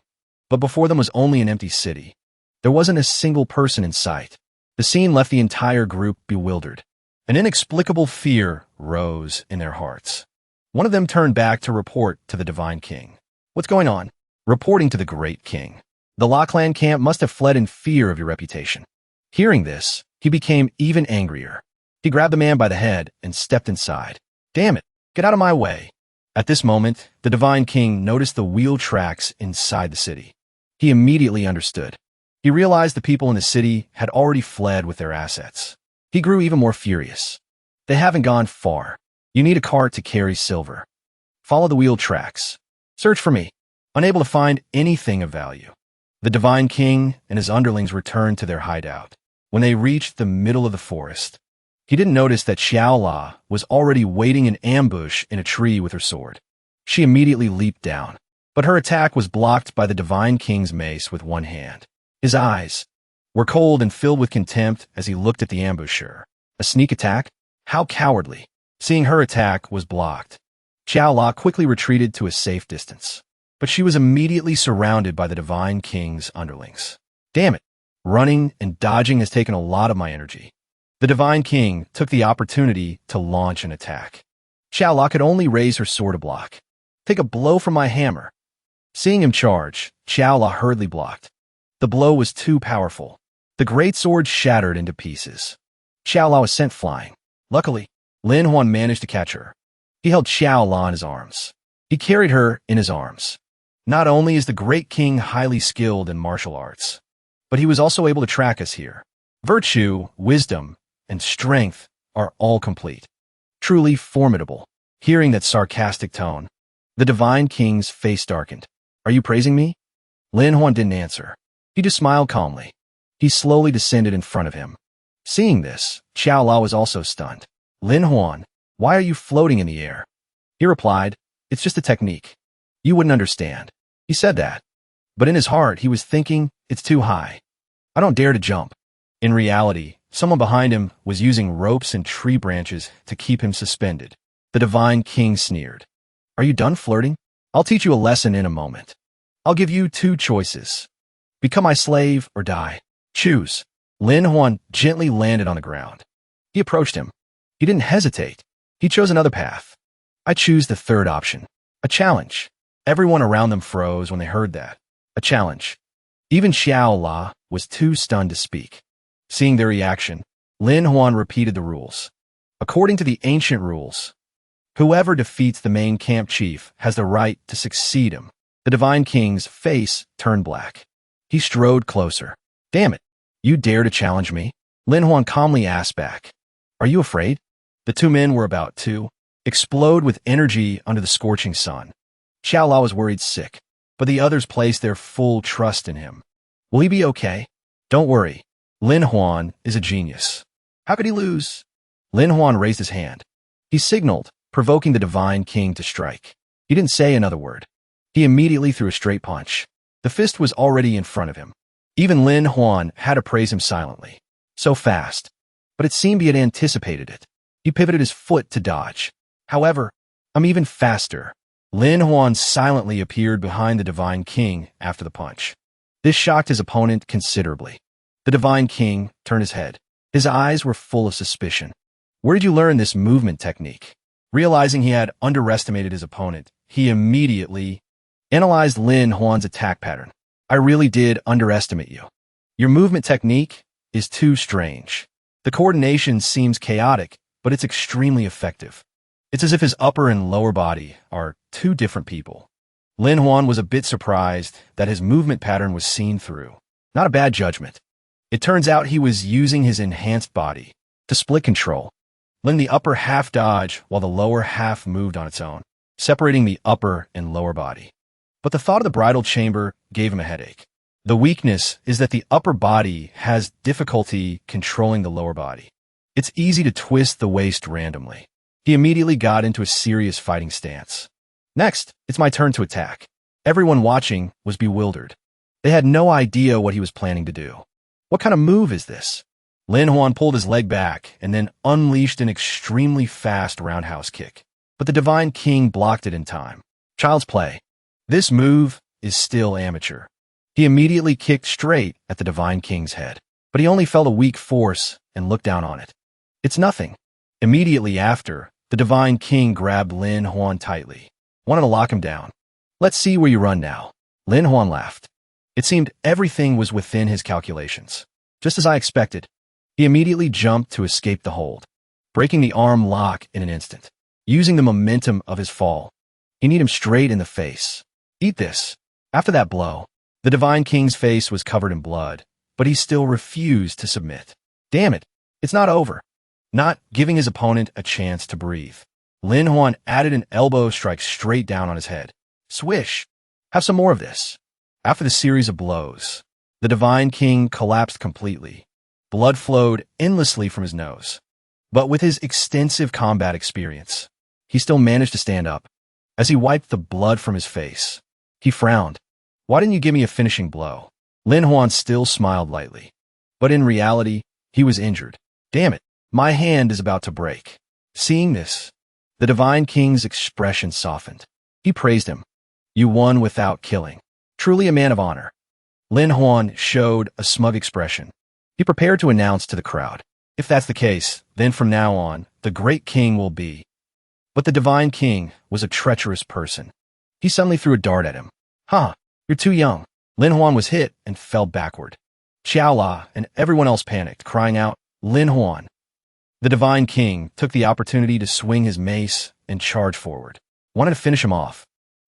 But before them was only an empty city. There wasn't a single person in sight. The scene left the entire group bewildered. An inexplicable fear rose in their hearts. One of them turned back to report to the divine king. What's going on? Reporting to the great king. The La Clan camp must have fled in fear of your reputation. Hearing this, he became even angrier. He grabbed the man by the head and stepped inside. Damn it, get out of my way. At this moment, the divine king noticed the wheel tracks inside the city. He immediately understood. He realized the people in the city had already fled with their assets. He grew even more furious. They haven't gone far. You need a cart to carry silver. Follow the wheel tracks. Search for me. Unable to find anything of value, the divine king and his underlings returned to their hideout. When they reached the middle of the forest, he didn't notice that Xiaola was already waiting in ambush in a tree with her sword. She immediately leaped down, but her attack was blocked by the divine king's mace with one hand. His eyes were cold and filled with contempt as he looked at the ambusher. A sneak attack? How cowardly. Seeing her attack was blocked, Xiaola quickly retreated to a safe distance. But she was immediately surrounded by the divine king's underlings. Damn it, running and dodging has taken a lot of my energy. The divine king took the opportunity to launch an attack. Xiaola could only raise her sword to block. Take a blow from my hammer. Seeing him charge, Xiaola hurriedly blocked. The blow was too powerful. The great sword shattered into pieces. Xiaola was sent flying. Luckily, Lin Huan managed to catch her. He held Xiaola in his arms. He carried her in his arms. Not only is the great king highly skilled in martial arts, but he was also able to track us here. Virtue, wisdom, and strength are all complete. Truly formidable. Hearing that sarcastic tone, the divine king's face darkened. Are you praising me? Lin Huan didn't answer. He just smiled calmly. He slowly descended in front of him. Seeing this, Xiaola was also stunned. Lin Huan, why are you floating in the air? He replied, it's just a technique. You wouldn't understand. He said that. But in his heart, he was thinking, it's too high. I don't dare to jump. In reality, someone behind him was using ropes and tree branches to keep him suspended. The divine king sneered. Are you done flirting? I'll teach you a lesson in a moment. I'll give you two choices. Become my slave or die. Choose. Lin Huan gently landed on the ground. He approached him. He didn't hesitate. He chose another path. I choose the third option. A challenge. Everyone around them froze when they heard that. A challenge. Even Xiaola was too stunned to speak. Seeing their reaction, Lin Huan repeated the rules. According to the ancient rules, whoever defeats the main camp chief has the right to succeed him. The divine king's face turned black. He strode closer. Damn it, you dare to challenge me? Lin Huan calmly asked back. Are you afraid? The two men were about to explode with energy under the scorching sun. Xiaola was worried sick, but the others placed their full trust in him. Will he be okay? Don't worry. Lin Huan is a genius. How could he lose? Lin Huan raised his hand. He signaled, provoking the divine king to strike. He didn't say another word. He immediately threw a straight punch. The fist was already in front of him. Even Lin Huan had to praise him silently. So fast. But it seemed he had anticipated it. He pivoted his foot to dodge. However, I'm even faster. Lin Huan silently appeared behind the divine king after the punch. This shocked his opponent considerably. The divine king turned his head. His eyes were full of suspicion. Where did you learn this movement technique? Realizing he had underestimated his opponent, he immediately analyzed Lin Huan's attack pattern. I really did underestimate you. Your movement technique is too strange. The coordination seems chaotic, but it's extremely effective. It's as if his upper and lower body are two different people. Lin Huan was a bit surprised that his movement pattern was seen through. Not a bad judgment. It turns out he was using his enhanced body to split control, letting the upper half dodge while the lower half moved on its own, separating the upper and lower body. But the thought of the bridal chamber gave him a headache. The weakness is that the upper body has difficulty controlling the lower body. It's easy to twist the waist randomly. He immediately got into a serious fighting stance. Next, it's my turn to attack. Everyone watching was bewildered. They had no idea what he was planning to do. What kind of move is this? Lin Huan pulled his leg back and then unleashed an extremely fast roundhouse kick. But the Divine King blocked it in time. Child's play. This move is still amateur. He immediately kicked straight at the Divine King's head, but he only felt a weak force and looked down on it. It's nothing. Immediately after, the Divine King grabbed Lin Huan tightly, wanted to lock him down. Let's see where you run now. Lin Huan laughed. It seemed everything was within his calculations. Just as I expected, he immediately jumped to escape the hold, breaking the arm lock in an instant. Using the momentum of his fall, he kneed him straight in the face. Eat this. After that blow, the Divine King's face was covered in blood, but he still refused to submit. Damn it, it's not over. Not giving his opponent a chance to breathe, Lin Huan added an elbow strike straight down on his head. Swish. Have some more of this. After the series of blows, the Divine King collapsed completely. Blood flowed endlessly from his nose. But with his extensive combat experience, he still managed to stand up. As he wiped the blood from his face, he frowned. Why didn't you give me a finishing blow? Lin Huan still smiled lightly. But in reality, he was injured. Damn it. My hand is about to break. Seeing this, the Divine King's expression softened. He praised him. You won without killing. Truly a man of honor. Lin Huan showed a smug expression. He prepared to announce to the crowd, if that's the case, then from now on, the great king will be. But the Divine King was a treacherous person. He suddenly threw a dart at him. You're too young. Lin Huan was hit and fell backward. Xiao La and everyone else panicked, crying out, Lin Huan. The Divine King took the opportunity to swing his mace and charge forward. Wanted to finish him off.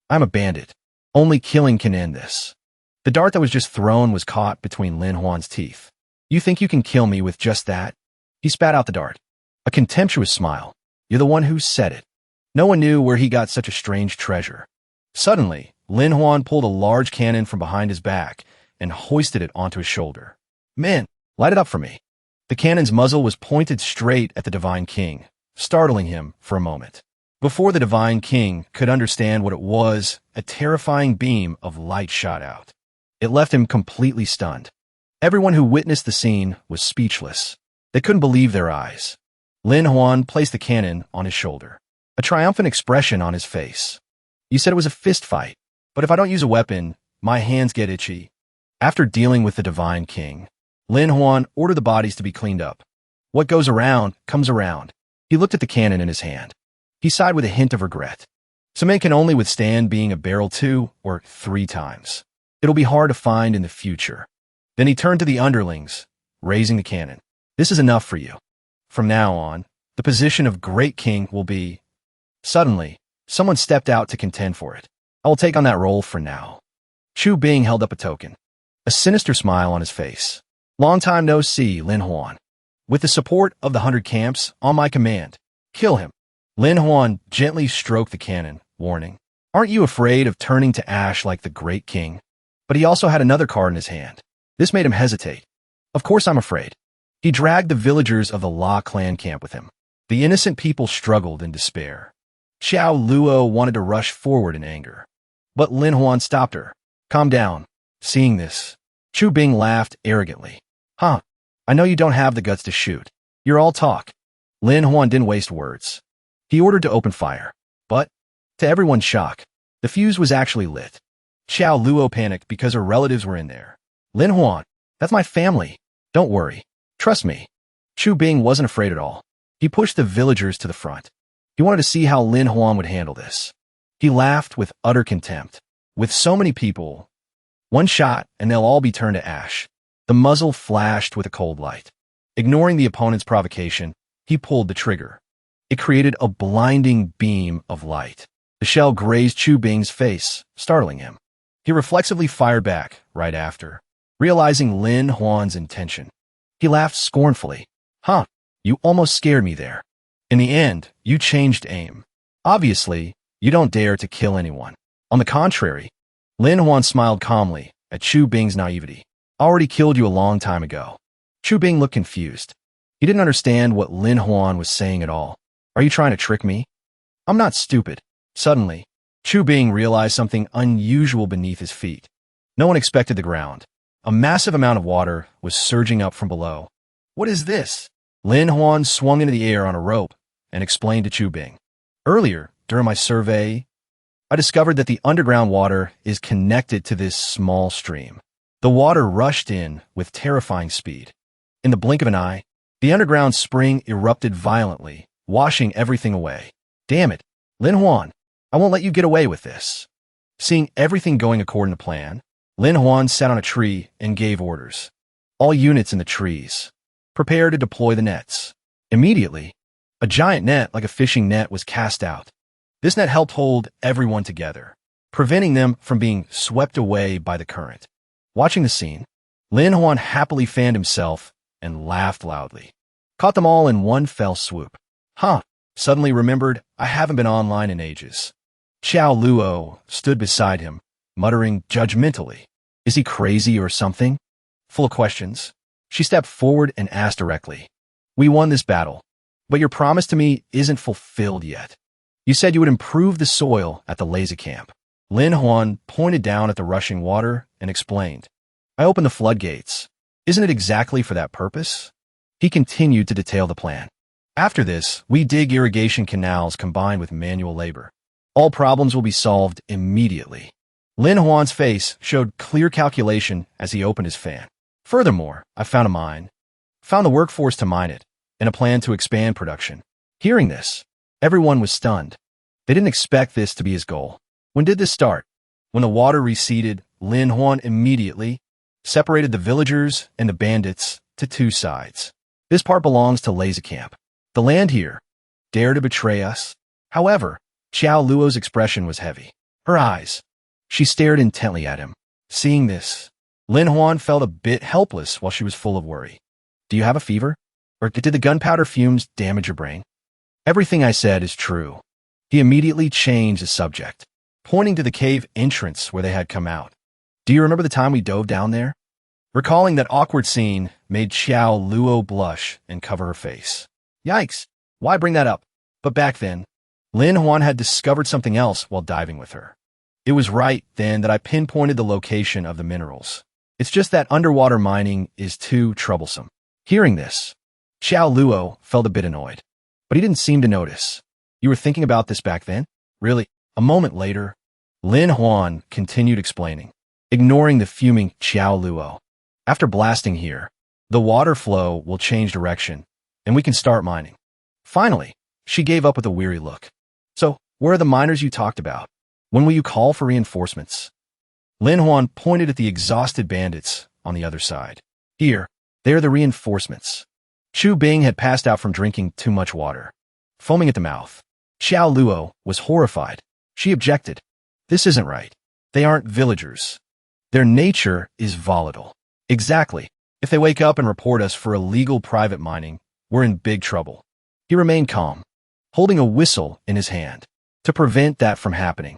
I'm a bandit. Only killing can end this. The dart that was just thrown was caught between Lin Huan's teeth. You think you can kill me with just that? He spat out the dart. A contemptuous smile. You're the one who said it. No one knew where he got such a strange treasure. Suddenly, Lin Huan pulled a large cannon from behind his back and hoisted it onto his shoulder. Men, light it up for me. The cannon's muzzle was pointed straight at the Divine King, startling him for a moment. Before the Divine King could understand what it was, a terrifying beam of light shot out. It left him completely stunned. Everyone who witnessed the scene was speechless. They couldn't believe their eyes. Lin Huan placed the cannon on his shoulder, a triumphant expression on his face. You said it was a fist fight, but if I don't use a weapon, my hands get itchy. After dealing with the Divine King, Lin Huan ordered the bodies to be cleaned up. What goes around, comes around. He looked at the cannon in his hand. He sighed with a hint of regret. Some men can only withstand being a barrel 2 or 3 times. It'll be hard to find in the future. Then he turned to the underlings, raising the cannon. This is enough for you. From now on, the position of Great King will be... Suddenly, someone stepped out to contend for it. I will take on that role for now. Chu Bing held up a token, a sinister smile on his face. Long time no see, Lin Huan. With the support of the 100 camps, on my command, kill him. Lin Huan gently stroked the cannon, warning, aren't you afraid of turning to ash like the Great King? But he also had another card in his hand. This made him hesitate. Of course I'm afraid. He dragged the villagers of the La clan camp with him. The innocent people struggled in despair. Xiao Luo wanted to rush forward in anger. But Lin Huan stopped her. Calm down. Seeing this, Chu Bing laughed arrogantly. I know you don't have the guts to shoot. You're all talk. Lin Huan didn't waste words. He ordered to open fire. But, to everyone's shock, the fuse was actually lit. Xiao Luo panicked because her relatives were in there. Lin Huan, that's my family. Don't worry. Trust me. Chu Bing wasn't afraid at all. He pushed the villagers to the front. He wanted to see how Lin Huan would handle this. He laughed with utter contempt. With so many people, One shot, and they'll all be turned to ash. The muzzle flashed with a cold light. Ignoring the opponent's provocation, he pulled the trigger. It created a blinding beam of light. The shell grazed Chu Bing's face, startling him. He reflexively fired back right after, realizing Lin Huan's intention. He laughed scornfully. Huh, you almost scared me there. In the end, you changed aim. Obviously, you don't dare to kill anyone. On the contrary, Lin Huan smiled calmly at Chu Bing's naivety. I already killed you a long time ago. Chu Bing looked confused. He didn't understand what Lin Huan was saying at all. Are you trying to trick me? I'm not stupid. Suddenly, Chu Bing realized something unusual beneath his feet. No one expected the ground. A massive amount of water was surging up from below. What is this? Lin Huan swung into the air on a rope and explained to Chu Bing. Earlier, during my survey, I discovered that the underground water is connected to this small stream. The water rushed in with terrifying speed. In the blink of an eye, the underground spring erupted violently, washing everything away. Damn it, Lin Huan, I won't let you get away with this. Seeing everything going according to plan, Lin Huan sat on a tree and gave orders. All units in the trees, prepare to deploy the nets. Immediately, a giant net like a fishing net was cast out. This net helped hold everyone together, preventing them from being swept away by the current. Watching the scene, Lin Huan happily fanned himself and laughed loudly. Caught them all in one fell swoop. Huh, suddenly remembered I haven't been online in ages. Xiao Luo stood beside him, muttering judgmentally. Is he crazy or something? Full of questions, she stepped forward and asked directly. We won this battle, but your promise to me isn't fulfilled yet. You said you would improve the soil at the laser camp. Lin Huan pointed down at the rushing water and explained. I opened the floodgates. Isn't it exactly for that purpose? He continued to detail the plan. After this, we dig irrigation canals combined with manual labor. All problems will be solved immediately. Lin Huan's face showed clear calculation as he opened his fan. Furthermore, I found a mine, found the workforce to mine it, and a plan to expand production. Hearing this, everyone was stunned. They didn't expect this to be his goal. When did this start? When the water receded, Lin Huan immediately separated the villagers and the bandits to two sides. This part belongs to Laser Camp. The land here. Dare to betray us? However, Xiao Luo's expression was heavy. Her eyes. She stared intently at him. Seeing this, Lin Huan felt a bit helpless while she was full of worry. Do you have a fever? Or did the gunpowder fumes damage your brain? Everything I said is true. He immediately changed the subject, pointing to the cave entrance where they had come out. Do you remember the time we dove down there? Recalling that awkward scene made Xiao Luo blush and cover her face. Yikes, why bring that up? But back then, Lin Huan had discovered something else while diving with her. It was right then that I pinpointed the location of the minerals. It's just that underwater mining is too troublesome. Hearing this, Xiao Luo felt a bit annoyed, but he didn't seem to notice. You were thinking about this back then? Really? A moment later, Lin Huan continued explaining, ignoring the fuming Xiao Luo. After blasting here, the water flow will change direction, and we can start mining. Finally, she gave up with a weary look. So, where are the miners you talked about? When will you call for reinforcements? Lin Huan pointed at the exhausted bandits on the other side. Here, they are the reinforcements. Chu Bing had passed out from drinking too much water. Foaming at the mouth, Xiao Luo was horrified. She objected. This isn't right. They aren't villagers. Their nature is volatile. Exactly. If they wake up and report us for illegal private mining, we're in big trouble. He remained calm, holding a whistle in his hand. To prevent that from happening,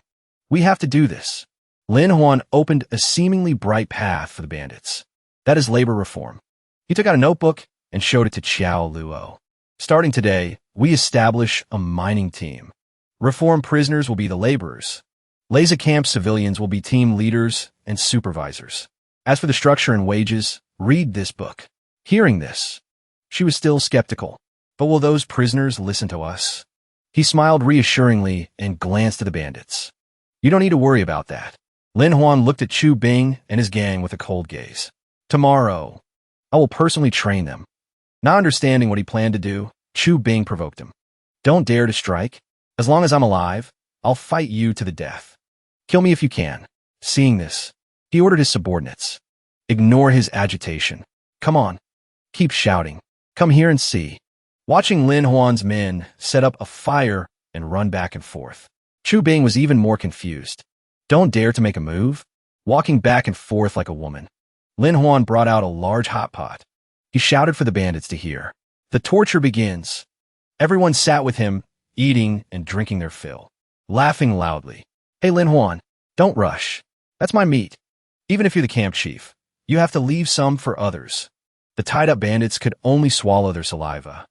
we have to do this. Lin Huan opened a seemingly bright path for the bandits. That is labor reform. He took out a notebook and showed it to Xiao Luo. Starting today, we establish a mining team. Reformed prisoners will be the laborers. Laser camp civilians will be team leaders and supervisors. As for the structure and wages, read this book. Hearing this, she was still skeptical. But will those prisoners listen to us? He smiled reassuringly and glanced at the bandits. You don't need to worry about that. Lin Huan looked at Chu Bing and his gang with a cold gaze. Tomorrow, I will personally train them. Not understanding what he planned to do, Chu Bing provoked him. Don't dare to strike. As long as I'm alive, I'll fight you to the death. Kill me if you can. Seeing this, He ordered his subordinates. Ignore his agitation. Come on. Keep shouting. Come here and see. Watching Lin Huan's men set up a fire and run back and forth. Chu Bing was even more confused. Don't dare to make a move. Walking back and forth like a woman. Lin Huan brought out a large hot pot. He shouted for the bandits to hear. The torture begins. Everyone sat with him, eating and drinking their fill, laughing loudly. Hey Lin Huan, don't rush. That's my meat. Even if you're the camp chief, you have to leave some for others. The tied-up bandits could only swallow their saliva.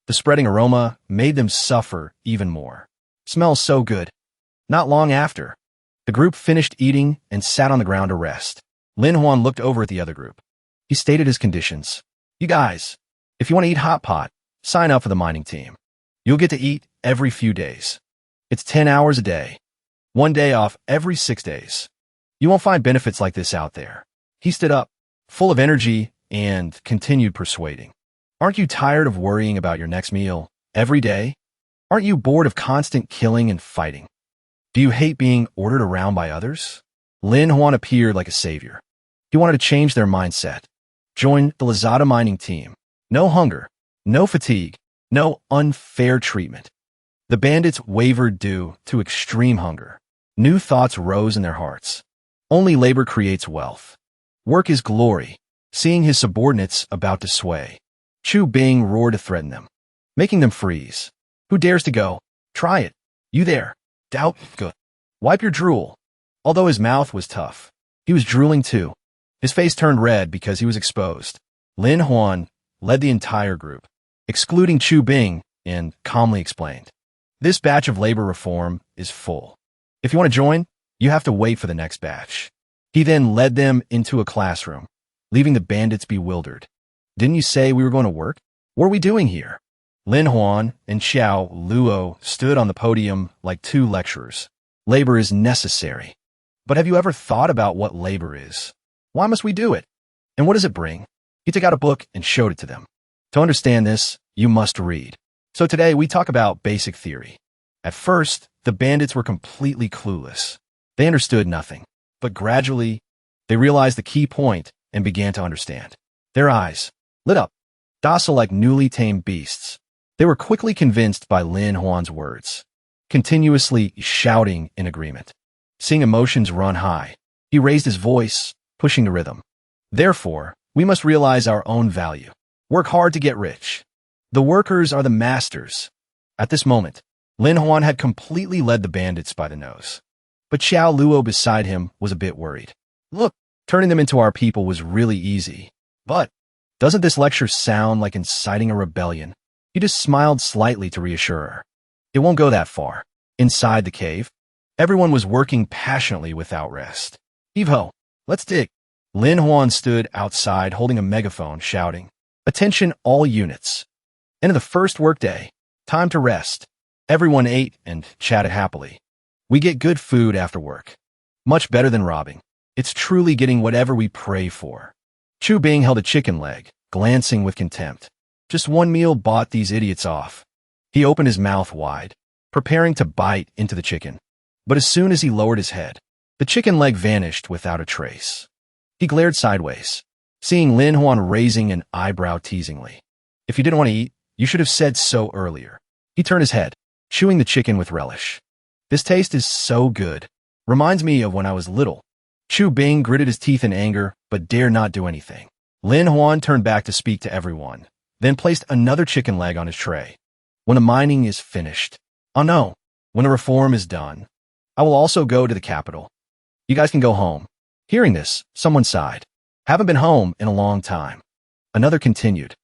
The spreading aroma made them suffer even more. Smells so good. Not long after, the group finished eating and sat on the ground to rest. Lin Huan looked over at the other group. He stated his conditions. You guys, if you want to eat hot pot, sign up for the mining team. You'll get to eat every few days. It's 10 hours a day. 1 day off every 6 days. You won't find benefits like this out there. He stood up, full of energy, and continued persuading. Aren't you tired of worrying about your next meal every day? Aren't you bored of constant killing and fighting? Do you hate being ordered around by others? Lin Huan appeared like a savior. He wanted to change their mindset. Join the Lazada mining team. No hunger, no fatigue, no unfair treatment. The bandits wavered due to extreme hunger. New thoughts rose in their hearts. Only labor creates wealth. Work is glory. Seeing his subordinates about to sway, Chu Bing roared to threaten them, making them freeze. Who dares to go? Try it. You there. Doubt? Good. Wipe your drool. Although his mouth was tough, he was drooling too. His face turned red because he was exposed. Lin Huan led the entire group, excluding Chu Bing, and calmly explained, this batch of labor reform is full. If you want to join, you have to wait for the next batch. He then led them into a classroom, leaving the bandits bewildered. Didn't you say we were going to work? What are we doing here? Lin Huan and Xiao Luo stood on the podium like two lecturers. Labor is necessary. But have you ever thought about what labor is? Why must we do it? And what does it bring? He took out a book and showed it to them. To understand this, you must read. So today we talk about basic theory. At first, the bandits were completely clueless. They understood nothing. But gradually, they realized the key point and began to understand. Their eyes lit up, docile like newly tamed beasts. They were quickly convinced by Lin Huan's words, continuously shouting in agreement. Seeing emotions run high, he raised his voice, pushing the rhythm. Therefore, we must realize our own value. Work hard to get rich. The workers are the masters. At this moment, Lin Huan had completely led the bandits by the nose. But Xiao Luo beside him was a bit worried. Look, turning them into our people was really easy. But doesn't this lecture sound like inciting a rebellion? He just smiled slightly to reassure her. It won't go that far. Inside the cave, everyone was working passionately without rest. Heave-ho, let's dig. Lin Huan stood outside holding a megaphone, shouting, attention all units. End of the first workday. Time to rest. Everyone ate and chatted happily. We get good food after work. Much better than robbing. It's truly getting whatever we pray for. Chu Bing held a chicken leg, glancing with contempt. Just one meal bought these idiots off. He opened his mouth wide, preparing to bite into the chicken. But as soon as he lowered his head, the chicken leg vanished without a trace. He glared sideways, seeing Lin Huan raising an eyebrow teasingly. If you didn't want to eat, you should have said so earlier. He turned his head, chewing the chicken with relish. This taste is so good. Reminds me of when I was little. Chu Bing gritted his teeth in anger, but dared not do anything. Lin Huan turned back to speak to everyone, then placed another chicken leg on his tray. When the mining is finished, oh no, when the reform is done, I will also go to the capital. You guys can go home. Hearing this, someone sighed. Haven't been home in a long time. Another continued.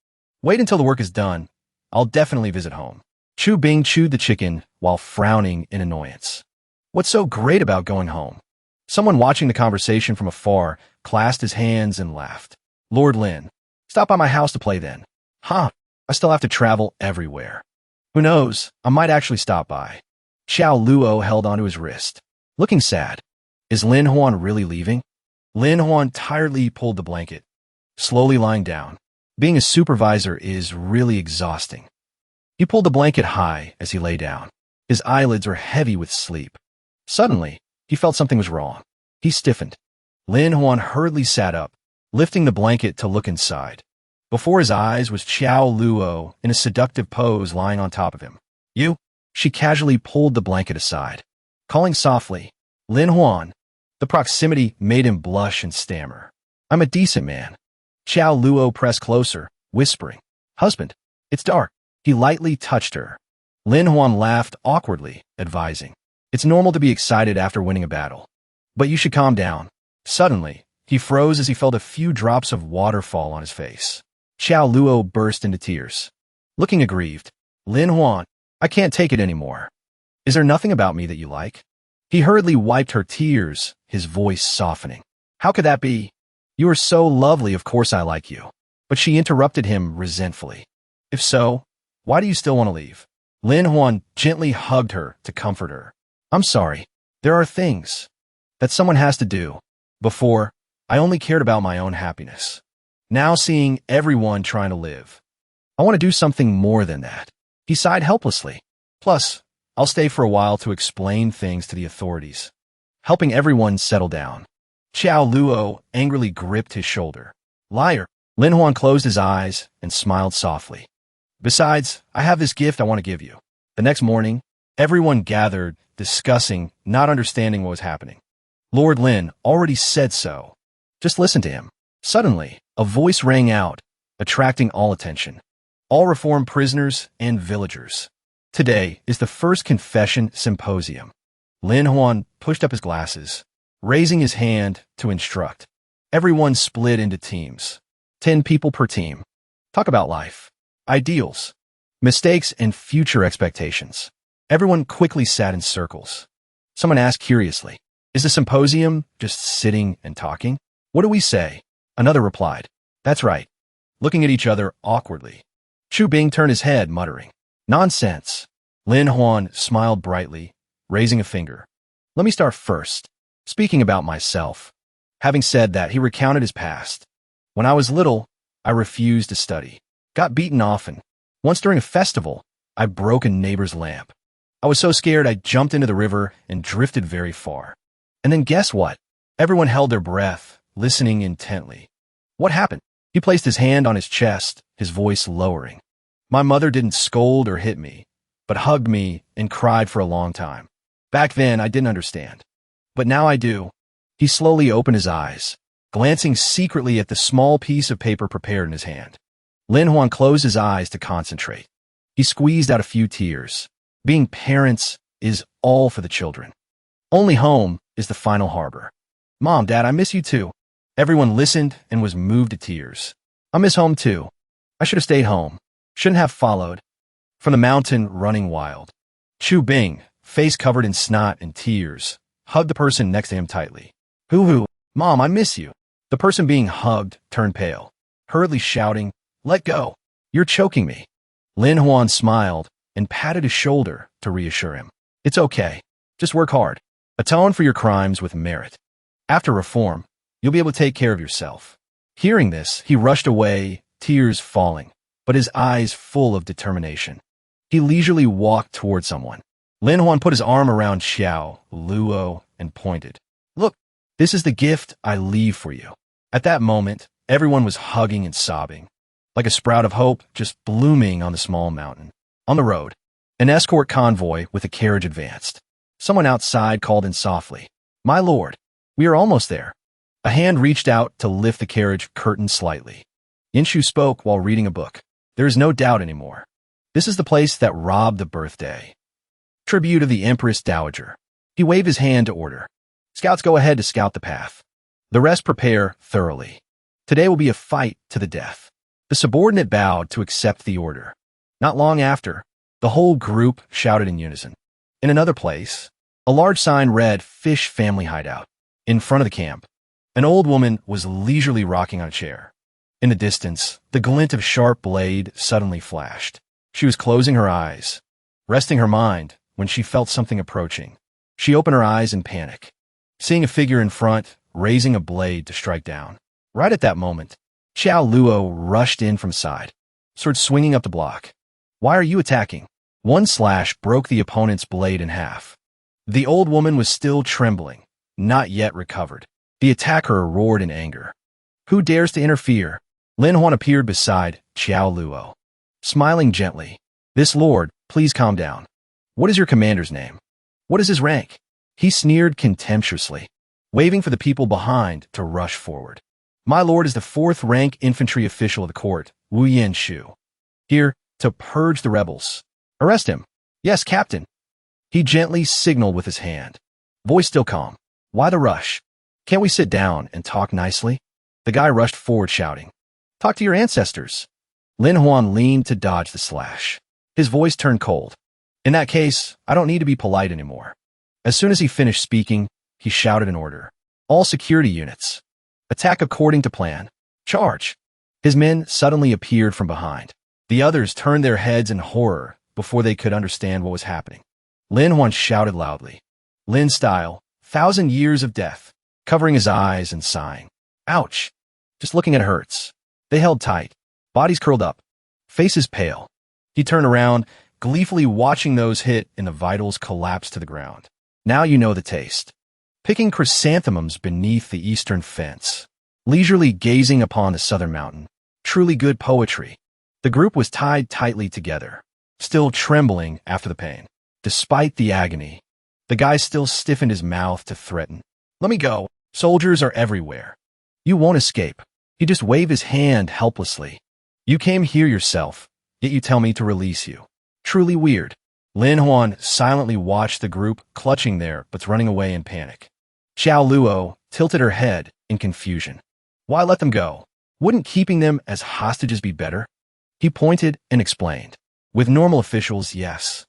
Wait until the work is done. I'll definitely visit home. Chu Bing chewed the chicken while frowning in annoyance. What's so great about going home? Someone watching the conversation from afar clasped his hands and laughed. Lord Lin, stop by my house to play then. Huh, I still have to travel everywhere. Who knows, I might actually stop by. Xiao Luo held onto his wrist, looking sad. Is Lin Huan really leaving? Lin Huan tiredly pulled the blanket, slowly lying down. Being a supervisor is really exhausting. He pulled the blanket high as he lay down. His eyelids were heavy with sleep. Suddenly, he felt something was wrong. He stiffened. Lin Huan hurriedly sat up, lifting the blanket to look inside. Before his eyes was Xiao Luo in a seductive pose lying on top of him. You? She casually pulled the blanket aside. Calling softly, Lin Huan. The proximity made him blush and stammer. I'm a decent man. Xiao Luo pressed closer, whispering, Husband, it's dark. He lightly touched her. Lin Huan laughed awkwardly, advising, It's normal to be excited after winning a battle. But you should calm down. Suddenly, he froze as he felt a few drops of water fall on his face. Xiao Luo burst into tears. Looking aggrieved, Lin Huan, I can't take it anymore. Is there nothing about me that you like? He hurriedly wiped her tears, his voice softening. How could that be? You are so lovely, of course I like you. But she interrupted him resentfully. If so, why do you still want to leave? Lin Huan gently hugged her to comfort her. I'm sorry. There are things that someone has to do. Before, I only cared about my own happiness. Now seeing everyone trying to live, I want to do something more than that. He sighed helplessly. Plus, I'll stay for a while to explain things to the authorities, helping everyone settle down. Xiao Luo angrily gripped his shoulder. Liar. Lin Huan closed his eyes and smiled softly. Besides, I have this gift I want to give you. The next morning, everyone gathered, discussing, not understanding what was happening. Lord Lin already said so. Just listen to him. Suddenly, a voice rang out, attracting all attention. All reformed prisoners and villagers. Today is the first confession symposium. Lin Huan pushed up his glasses, raising his hand to instruct. Everyone split into teams. 10 people per team. Talk about life, ideals, mistakes, and future expectations. Everyone quickly sat in circles. Someone asked curiously, Is the symposium just sitting and talking? What do we say? Another replied, That's right. Looking at each other awkwardly. Chu Bing turned his head, muttering, Nonsense. Lin Huan smiled brightly, raising a finger. Let me start first, speaking about myself. Having said that, he recounted his past. When I was little, I refused to study. Got beaten often. Once during a festival, I broke a neighbor's lamp. I was so scared I jumped into the river and drifted very far. And then guess what? Everyone held their breath, listening intently. What happened? He placed his hand on his chest, his voice lowering. My mother didn't scold or hit me, but hugged me and cried for a long time. Back then, I didn't understand. But now I do. He slowly opened his eyes, glancing secretly at the small piece of paper prepared in his hand. Lin Huan closed his eyes to concentrate. He squeezed out a few tears. Being parents is all for the children. Only home is the final harbor. Mom, Dad, I miss you too. Everyone listened and was moved to tears. I miss home too. I should have stayed home. Shouldn't have followed. From the mountain running wild. Chu Bing, face covered in snot and tears, hugged the person next to him tightly. Hoo-hoo, Mom, I miss you. The person being hugged turned pale, hurriedly shouting, Let go. You're choking me. Lin Huan smiled and patted his shoulder to reassure him. It's okay. Just work hard. Atone for your crimes with merit. After reform, you'll be able to take care of yourself. Hearing this, he rushed away, tears falling, but his eyes full of determination. He leisurely walked toward someone. Lin Huan put his arm around Xiao Luo and pointed. Look, this is the gift I leave for you. At that moment, everyone was hugging and sobbing, like a sprout of hope just blooming on the small mountain. On the road, an escort convoy with a carriage advanced. Someone outside called in softly, My lord, we are almost there. A hand reached out to lift the carriage curtain slightly. Inshu spoke while reading a book. There is no doubt anymore. This is the place that robbed the birthday. Tribute of the Empress Dowager. He waved his hand to order. Scouts go ahead to scout the path. The rest prepare thoroughly. Today will be a fight to the death. The subordinate bowed to accept the order. Not long after, the whole group shouted in unison. In another place, a large sign read Fish Family Hideout. In front of the camp, an old woman was leisurely rocking on a chair. In the distance, the glint of sharp blade suddenly flashed. She was closing her eyes, resting her mind when she felt something approaching. She opened her eyes in panic, seeing a figure in front, raising a blade to strike down. Right at that moment, Xiao Luo rushed in from side, sword swinging up to block. Why are you attacking? One slash broke the opponent's blade in half. The old woman was still trembling, not yet recovered. The attacker roared in anger. Who dares to interfere? Lin Huan appeared beside Xiao Luo, smiling gently. This lord, please calm down. What is your commander's name? What is his rank? He sneered contemptuously, waving for the people behind to rush forward. My lord is the 4th-rank infantry official of the court, Wu Yanshu. Here, to purge the rebels. Arrest him. Yes, Captain. He gently signaled with his hand. Voice still calm. Why the rush? Can't we sit down and talk nicely? The guy rushed forward shouting. Talk to your ancestors. Lin Huan leaned to dodge the slash. His voice turned cold. In that case, I don't need to be polite anymore. As soon as he finished speaking, he shouted an order. All security units. Attack according to plan. Charge. His men suddenly appeared from behind. The others turned their heads in horror before they could understand what was happening. Lin Huan shouted loudly. Lin style, 1,000 years of death, covering his eyes and sighing. Ouch. Just looking at it hurts. They held tight, bodies curled up, faces pale. He turned around, gleefully watching those hit in the vitals collapse to the ground. Now you know the taste. Picking chrysanthemums beneath the eastern fence, leisurely gazing upon the southern mountain. Truly good poetry. The group was tied tightly together, still trembling after the pain. Despite the agony, the guy still stiffened his mouth to threaten. Let me go. Soldiers are everywhere. You won't escape. He just waved his hand helplessly. You came here yourself, yet you tell me to release you. Truly weird. Lin Huan silently watched the group clutching their butts running away in panic. Xiao Luo tilted her head in confusion. Why let them go? Wouldn't keeping them as hostages be better? He pointed and explained. With normal officials, yes.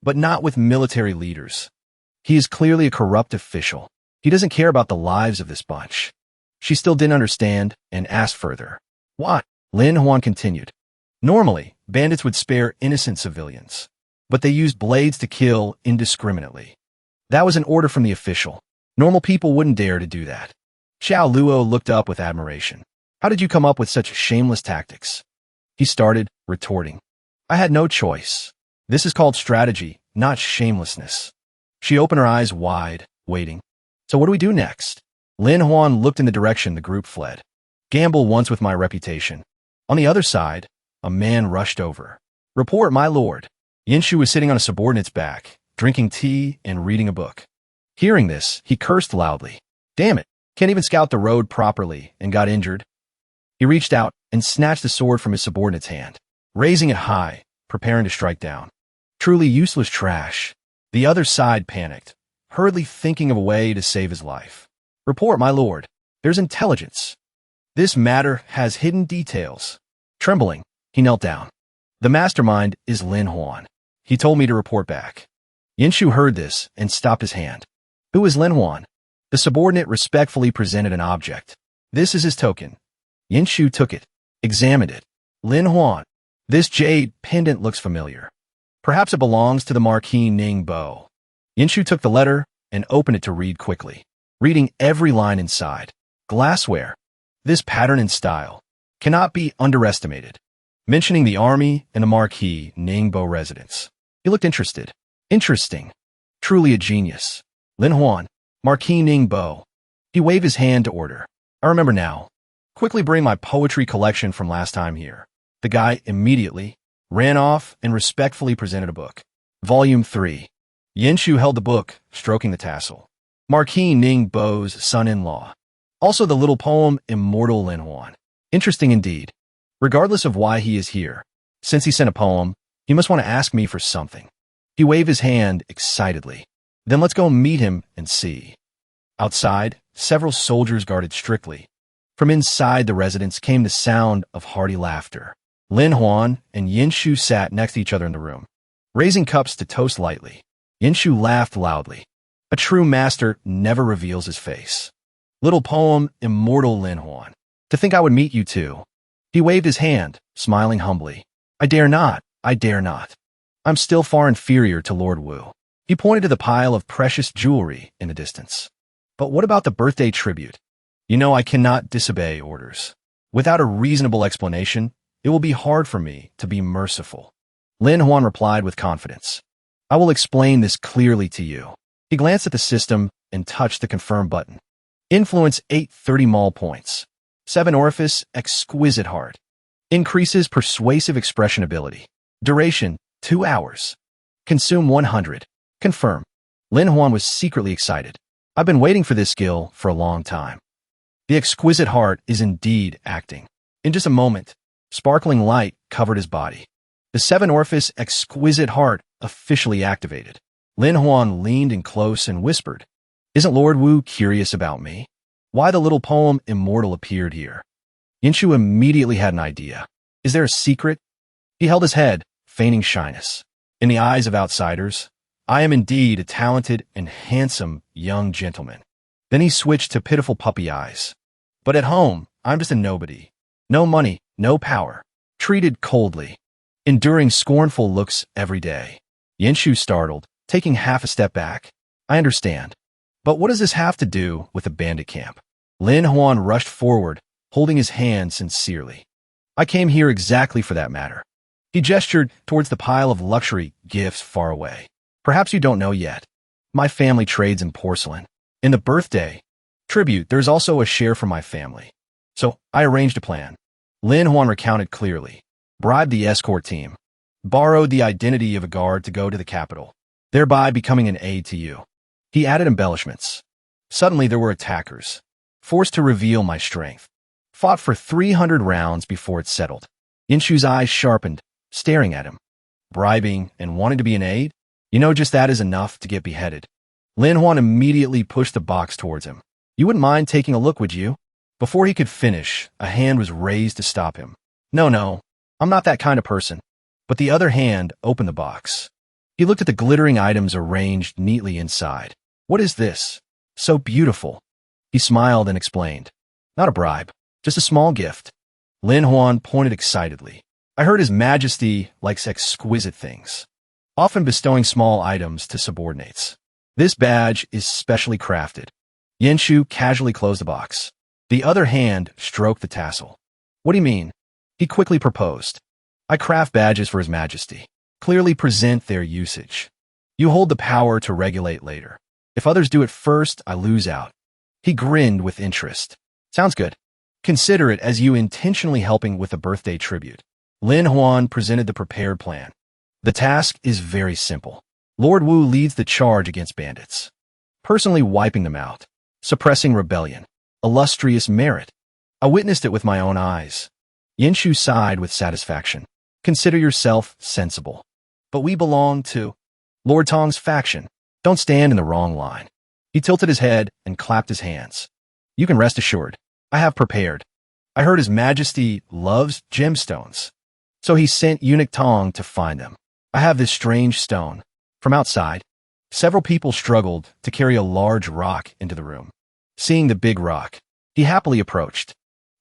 But not with military leaders. He is clearly a corrupt official. He doesn't care about the lives of this bunch. She still didn't understand and asked further. What? Lin Huan continued. Normally, bandits would spare innocent civilians, but they used blades to kill indiscriminately. That was an order from the official. Normal people wouldn't dare to do that. Xiao Luo looked up with admiration. How did you come up with such shameless tactics? He started, retorting. I had no choice. This is called strategy, not shamelessness. She opened her eyes wide, waiting. So what do we do next? Lin Huan looked in the direction the group fled. Gamble once with my reputation. On the other side, a man rushed over. Report, my lord. Yanshu was sitting on a subordinate's back, drinking tea and reading a book. Hearing this, he cursed loudly. Damn it, can't even scout the road properly and got injured. He reached out and snatched the sword from his subordinate's hand, raising it high, preparing to strike down. Truly useless trash. The other side panicked, hurriedly thinking of a way to save his life. Report, my lord. There's intelligence. This matter has hidden details. Trembling, he knelt down. The mastermind is Lin Huan. He told me to report back. Yanshu heard this and stopped his hand. Who is Lin Huan? The subordinate respectfully presented an object. This is his token. Yanshu took it, examined it. Lin Huan. This jade pendant looks familiar. Perhaps it belongs to the Marquis Ningbo. Yanshu took the letter and opened it to read quickly, reading every line inside. Glassware. This pattern and style cannot be underestimated. Mentioning the army and the Marquis Ningbo residence. He looked interested. Interesting. Truly a genius. Lin Huan, Marquis Ningbo. He waved his hand to order. I remember now. Quickly bring my poetry collection from last time here. The guy immediately ran off and respectfully presented a book. Volume 3. Yanshu held the book, stroking the tassel. Marquis Ningbo's son-in-law. Also the little poem Immortal Lin Huan. Interesting indeed. Regardless of why he is here, since he sent a poem, he must want to ask me for something. He waved his hand excitedly. Then let's go meet him and see. Outside, several soldiers guarded strictly. From inside the residence came the sound of hearty laughter. Lin Huan and Yanshu sat next to each other in the room, raising cups to toast lightly. Yanshu laughed loudly. A true master never reveals his face. Little poem, Immortal Lin Huan. To think I would meet you too. He waved his hand, smiling humbly. I dare not. I dare not. I'm still far inferior to Lord Wu. He pointed to the pile of precious jewelry in the distance. But what about the birthday tribute? You know I cannot disobey orders. Without a reasonable explanation, it will be hard for me to be merciful. Lin Huan replied with confidence. I will explain this clearly to you. He glanced at the system and touched the confirm button. Influence 830 mall points. 7 orifice exquisite heart. Increases persuasive expression ability. Duration 2 hours. Consume 100. Confirm. Lin Huan was secretly excited. I've been waiting for this skill for a long time. The exquisite heart is indeed acting. In just a moment, sparkling light covered his body. The 7 orifice exquisite heart officially activated. Lin Huan leaned in close and whispered, "Isn't Lord Wu curious about me? Why the little poem immortal appeared here?" Yinshu immediately had an idea. Is there a secret? He held his head, feigning shyness. In the eyes of outsiders, I am indeed a talented and handsome young gentleman. Then he switched to pitiful puppy eyes. But at home, I'm just a nobody. No money, no power. Treated coldly. Enduring scornful looks every day. Yinshu startled, taking half a step back. I understand. But what does this have to do with the bandit camp? Lin Huan rushed forward, holding his hand sincerely. I came here exactly for that matter. He gestured towards the pile of luxury gifts far away. Perhaps you don't know yet. My family trades in porcelain. In the birthday tribute, there's also a share from my family. So I arranged a plan. Lin Huan recounted clearly. Bribed the escort team. Borrowed the identity of a guard to go to the capital, thereby becoming an aid to you. He added embellishments. Suddenly there were attackers. Forced to reveal my strength. Fought for 300 rounds before it settled. Yinshu's eyes sharpened, staring at him. Bribing and wanting to be an aid? You know, just that is enough to get beheaded. Lin Huan immediately pushed the box towards him. You wouldn't mind taking a look, would you? Before he could finish, a hand was raised to stop him. No, I'm not that kind of person. But the other hand opened the box. He looked at the glittering items arranged neatly inside. What is this? So beautiful. He smiled and explained. Not a bribe, just a small gift. Lin Huan pointed excitedly. I heard His Majesty likes exquisite things, often bestowing small items to subordinates. This badge is specially crafted. Yinshu casually closed the box. The other hand stroked the tassel. What do you mean? He quickly proposed. I craft badges for His Majesty. Clearly present their usage. You hold the power to regulate later. If others do it first, I lose out. He grinned with interest. Sounds good. Consider it as you intentionally helping with a birthday tribute. Lin Huan presented the prepared plan. The task is very simple. Lord Wu leads the charge against bandits, personally wiping them out, suppressing rebellion. Illustrious merit. I witnessed it with my own eyes. Yinshu sighed with satisfaction. Consider yourself sensible. But we belong to Lord Tong's faction. Don't stand in the wrong line. He tilted his head and clapped his hands. You can rest assured. I have prepared. I heard His Majesty loves gemstones. So he sent Eunuch Tong to find them. I have this strange stone. From outside, several people struggled to carry a large rock into the room. Seeing the big rock, he happily approached.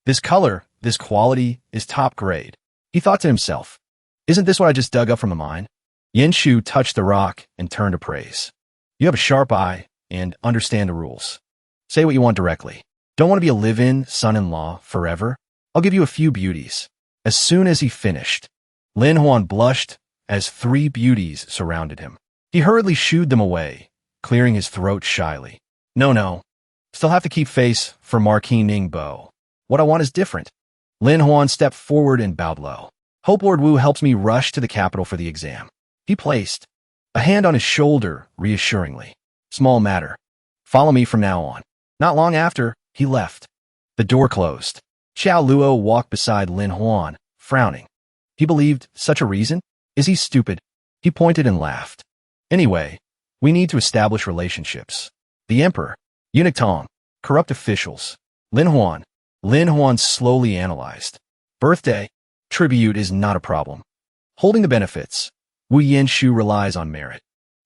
This color, this quality, is top grade. He thought to himself, isn't this what I just dug up from the mine? Yinshu touched the rock and turned to praise. You have a sharp eye and understand the rules. Say what you want directly. Don't want to be a live-in son-in-law forever? I'll give you a few beauties. As soon as he finished, Lin Huan blushed as 3 beauties surrounded him. He hurriedly shooed them away, clearing his throat shyly. No. Still have to keep face for Marquis Ningbo. What I want is different. Lin Huan stepped forward and bowed low. Hope Lord Wu helps me rush to the capital for the exam. He placed a hand on his shoulder reassuringly. Small matter. Follow me from now on. Not long after, he left. The door closed. Xiao Luo walked beside Lin Huan, frowning. He believed such a reason? Is he stupid? He pointed and laughed. Anyway, we need to establish relationships. The Emperor, Eunuch Tong, corrupt officials, Lin Huan. Lin Huan slowly analyzed. Birthday, tribute is not a problem. Holding the benefits, Wu Yinshu relies on merit.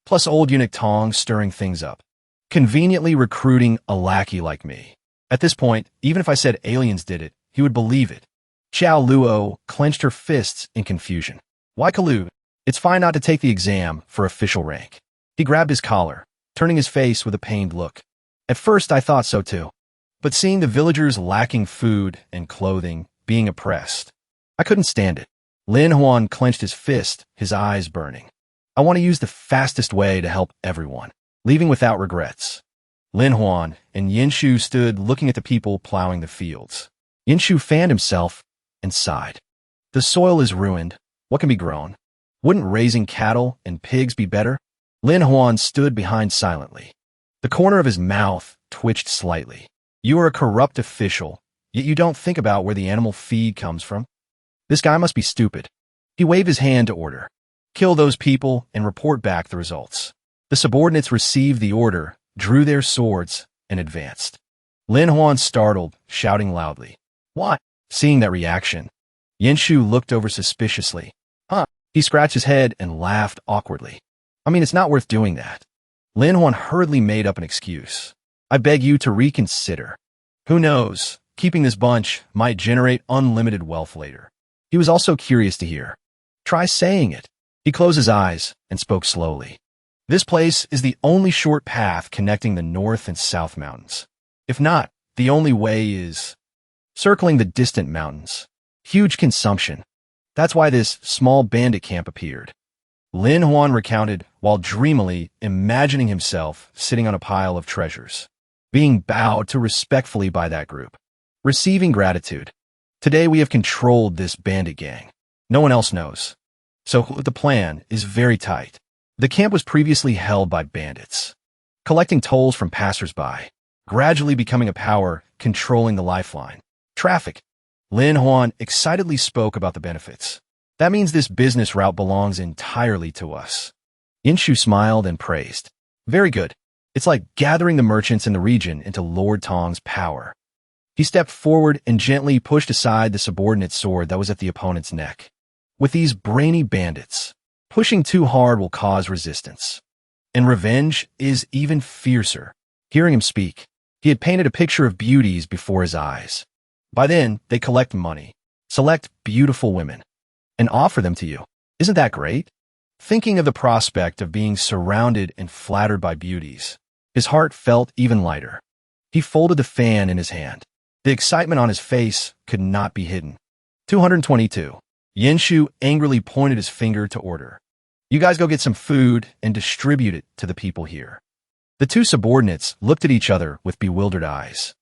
Plus old Eunuch Tong stirring things up. Conveniently recruiting a lackey like me. At this point, even if I said aliens did it, he would believe it. Xiao Luo clenched her fists in confusion. Why collude? It's fine not to take the exam for official rank. He grabbed his collar, turning his face with a pained look. At first I thought so too. But seeing the villagers lacking food and clothing, being oppressed, I couldn't stand it. Lin Huan clenched his fist, his eyes burning. I want to use the fastest way to help everyone, leaving without regrets. Lin Huan and Yinshu stood looking at the people plowing the fields. Yinshu fanned himself and sighed. The soil is ruined. What can be grown? Wouldn't raising cattle and pigs be better? Lin Huan stood behind silently. The corner of his mouth twitched slightly. You are a corrupt official, yet you don't think about where the animal feed comes from. This guy must be stupid. He waved his hand to order. Kill those people and report back the results. The subordinates received the order, drew their swords, and advanced. Lin Huan startled, shouting loudly. What? Seeing that reaction, Yinshu looked over suspiciously. Huh? He scratched his head and laughed awkwardly. I mean, it's not worth doing that. Lin Huan hurriedly made up an excuse. I beg you to reconsider. Who knows? Keeping this bunch might generate unlimited wealth later. He was also curious to hear. Try saying it. He closed his eyes and spoke slowly. This place is the only short path connecting the north and south mountains. If not, the only way is circling the distant mountains. Huge consumption. That's why this small bandit camp appeared. Lin Huan recounted while dreamily imagining himself sitting on a pile of treasures, being bowed to respectfully by that group, receiving gratitude. Today we have controlled this bandit gang. No one else knows. So the plan is very tight. The camp was previously held by bandits, collecting tolls from passers-by, gradually becoming a power controlling the lifeline. Traffic. Lin Huan excitedly spoke about the benefits. That means this business route belongs entirely to us. Yinshu smiled and praised. Very good. It's like gathering the merchants in the region into Lord Tong's power. He stepped forward and gently pushed aside the subordinate sword that was at the opponent's neck. With these brainy bandits, pushing too hard will cause resistance. And revenge is even fiercer. Hearing him speak, he had painted a picture of beauties before his eyes. By then, they collect money, select beautiful women, and offer them to you. Isn't that great? Thinking of the prospect of being surrounded and flattered by beauties, his heart felt even lighter. He folded the fan in his hand. The excitement on his face could not be hidden. 222. Yinshu angrily pointed his finger to order. You guys go get some food and distribute it to the people here. The two subordinates looked at each other with bewildered eyes.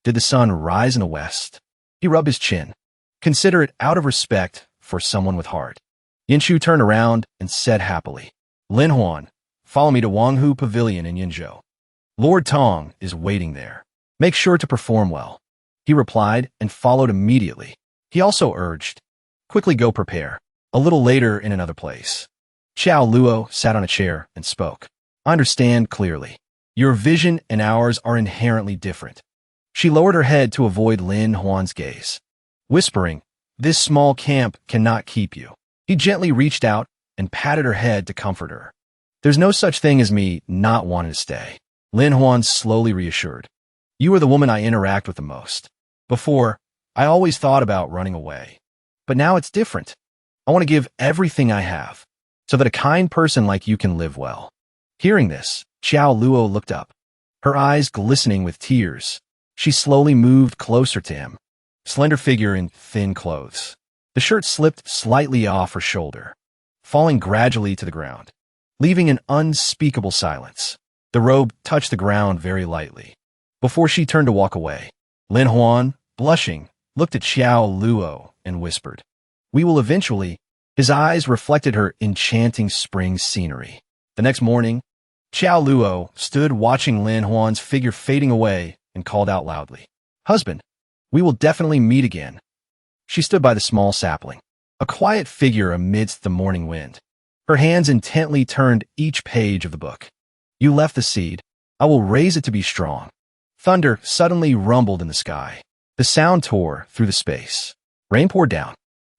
Did the sun rise in the west? He rubbed his chin. Consider it out of respect for someone with heart. Yinshu turned around and said happily, Lin Huan, follow me to Wanghu Pavilion in Yinzhou. Lord Tong is waiting there. Make sure to perform well. He replied and followed immediately. He also urged, quickly go prepare. A little later in another place, Xiao Luo sat on a chair and spoke. I understand clearly. Your vision and ours are inherently different. She lowered her head to avoid Lin Huan's gaze, whispering, this small camp cannot keep you. He gently reached out and patted her head to comfort her. There's no such thing as me not wanting to stay. Lin Huan slowly reassured. You are the woman I interact with the most. Before, I always thought about running away. But now it's different. I want to give everything I have, so that a kind person like you can live well. Hearing this, Xiao Luo looked up, her eyes glistening with tears. She slowly moved closer to him, slender figure in thin clothes. The shirt slipped slightly off her shoulder, falling gradually to the ground, leaving an unspeakable silence. The robe touched the ground very lightly. Before she turned to walk away, Lin Huan, blushing, looked at Xiao Luo and whispered, we will eventually. His eyes reflected her enchanting spring scenery. The next morning, Xiao Luo stood watching Lin Huan's figure fading away and called out loudly, husband, we will definitely meet again. She stood by the small sapling, a quiet figure amidst the morning wind. Her hands intently turned each page of the book. You left the seed. I will raise it to be strong. Thunder suddenly rumbled in the sky. The sound tore through the space. Rain poured down.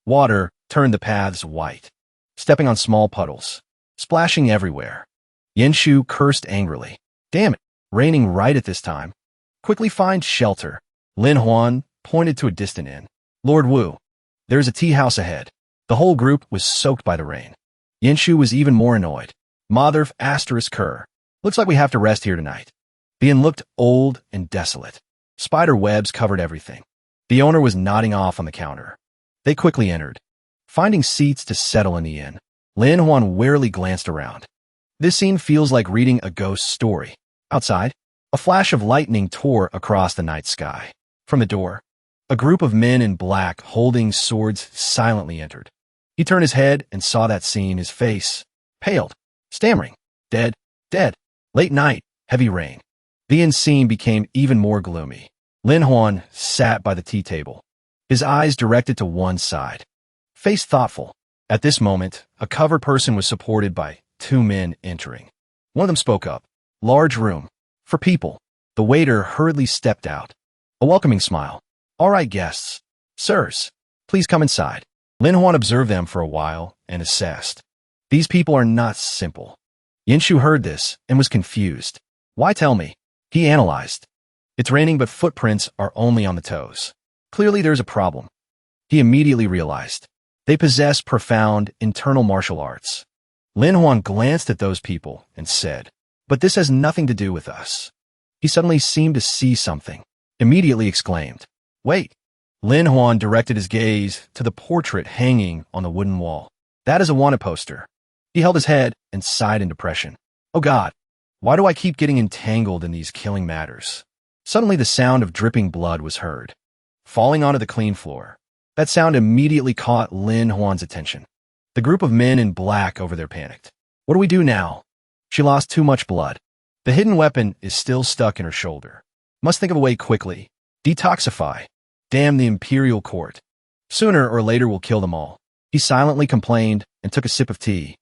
Water turned the paths white, stepping on small puddles, splashing everywhere. Yinshu cursed angrily. Damn it, raining right at this time. Quickly find shelter. Lin Huan pointed to a distant inn. Lord Wu, there's a tea house ahead. The whole group was soaked by the rain. Yinshu was even more annoyed. Mother asterisk Kerr. Looks like we have to rest here tonight. The inn looked old and desolate. Spider webs covered everything. The owner was nodding off on the counter. They quickly entered. Finding seats to settle in the inn, Lin Huan warily glanced around. This scene feels like reading a ghost story. Outside, A flash of lightning tore across the night sky. From the door, a group of men in black holding swords silently entered. He turned his head and saw that scene, his face paled, stammering, dead, dead. Late night, heavy rain. The end scene became even more gloomy. Lin Huan sat by the tea table, his eyes directed to one side, face thoughtful. At this moment, a covered person was supported by two men entering. One of them spoke up. Large room. For people. The waiter hurriedly stepped out. A welcoming smile. All right, guests. Sirs, please come inside. Lin Huan observed them for a while and assessed. These people are not simple. Yinshu heard this and was confused. Why tell me? He analyzed. It's raining, but footprints are only on the toes. Clearly there's a problem. He immediately realized. They possess profound internal martial arts. Lin Huan glanced at those people and said, but this has nothing to do with us. He suddenly seemed to see something. Immediately exclaimed, wait. Lin Huan directed his gaze to the portrait hanging on the wooden wall. That is a wanted poster. He held his head and sighed in depression. Oh God, why do I keep getting entangled in these killing matters? Suddenly the sound of dripping blood was heard, falling onto the clean floor. That sound immediately caught Lin Huan's attention. The group of men in black over there panicked. What do we do now? She lost too much blood. The hidden weapon is still stuck in her shoulder. Must think of a way quickly. Detoxify. Damn the Imperial court. Sooner or later we'll kill them all. He silently complained and took a sip of tea.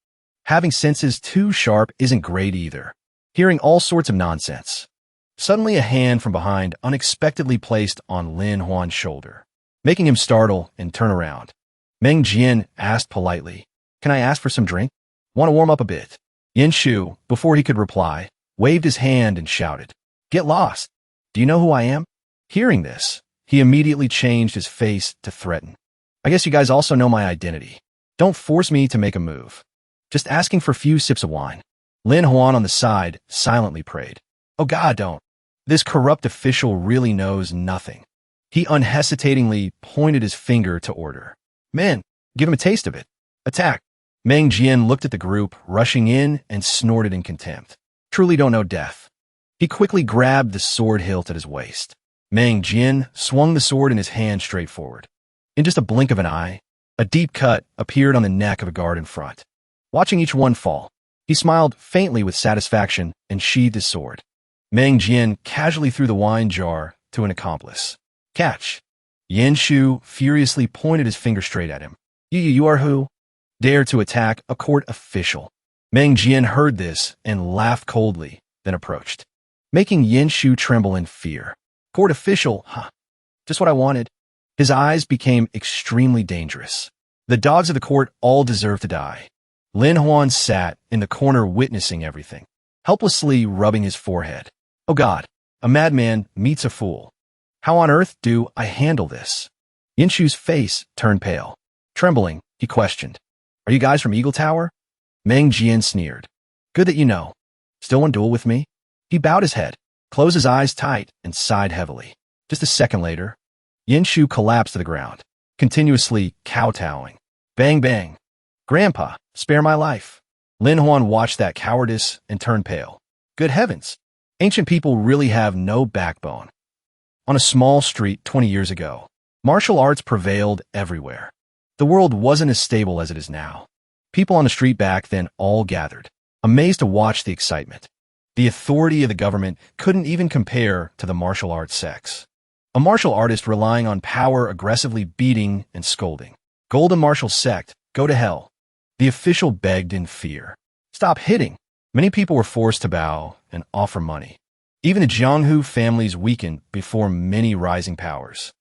Having senses too sharp isn't great either. Hearing all sorts of nonsense. Suddenly a hand from behind unexpectedly placed on Lin Huan's shoulder, making him startle and turn around. Meng Jian asked politely, can I ask for some drink? Want to warm up a bit? Yin Shu, before he could reply, waved his hand and shouted, get lost. Do you know who I am? Hearing this, he immediately changed his face to threaten. I guess you guys also know my identity. Don't force me to make a move. Just asking for a few sips of wine. Lin Huan on the side silently prayed. Oh God, don't. This corrupt official really knows nothing. He unhesitatingly pointed his finger to order. Men, give him a taste of it. Attack. Meng Jian looked at the group, rushing in, and snorted in contempt. Truly don't know death. He quickly grabbed the sword hilt at his waist. Meng Jian swung the sword in his hand straight forward. In just a blink of an eye, a deep cut appeared on the neck of a guard in front. Watching each one fall, he smiled faintly with satisfaction and sheathed his sword. Meng Jian casually threw the wine jar to an accomplice. Catch. Yin Shu furiously pointed his finger straight at him. You are who? Dare to attack a court official. Meng Jian heard this and laughed coldly, then approached, making Yin Shu tremble in fear. Court official, huh? Just what I wanted. His eyes became extremely dangerous. The dogs of the court all deserve to die. Lin Huan sat in the corner witnessing everything, helplessly rubbing his forehead. Oh God, a madman meets a fool. How on earth do I handle this? Yin Shu's face turned pale. Trembling, he questioned. Are you guys from Eagle Tower? Meng Jian sneered. Good that you know. Still want duel with me? He bowed his head, closed his eyes tight, and sighed heavily. Just a second later, Yin Shu collapsed to the ground, continuously kowtowing. Bang, bang. Grandpa, spare my life. Lin Huan watched that cowardice and turned pale. Good heavens. Ancient people really have no backbone. On a small street 20 years ago, martial arts prevailed everywhere. The world wasn't as stable as it is now. People on the street back then all gathered, amazed to watch the excitement. The authority of the government couldn't even compare to the martial arts sects. A martial artist relying on power aggressively beating and scolding. Golden martial sect, go to hell. The official begged in fear. Stop hitting. Many people were forced to bow and offer money. Even the Jianghu families weakened before many rising powers.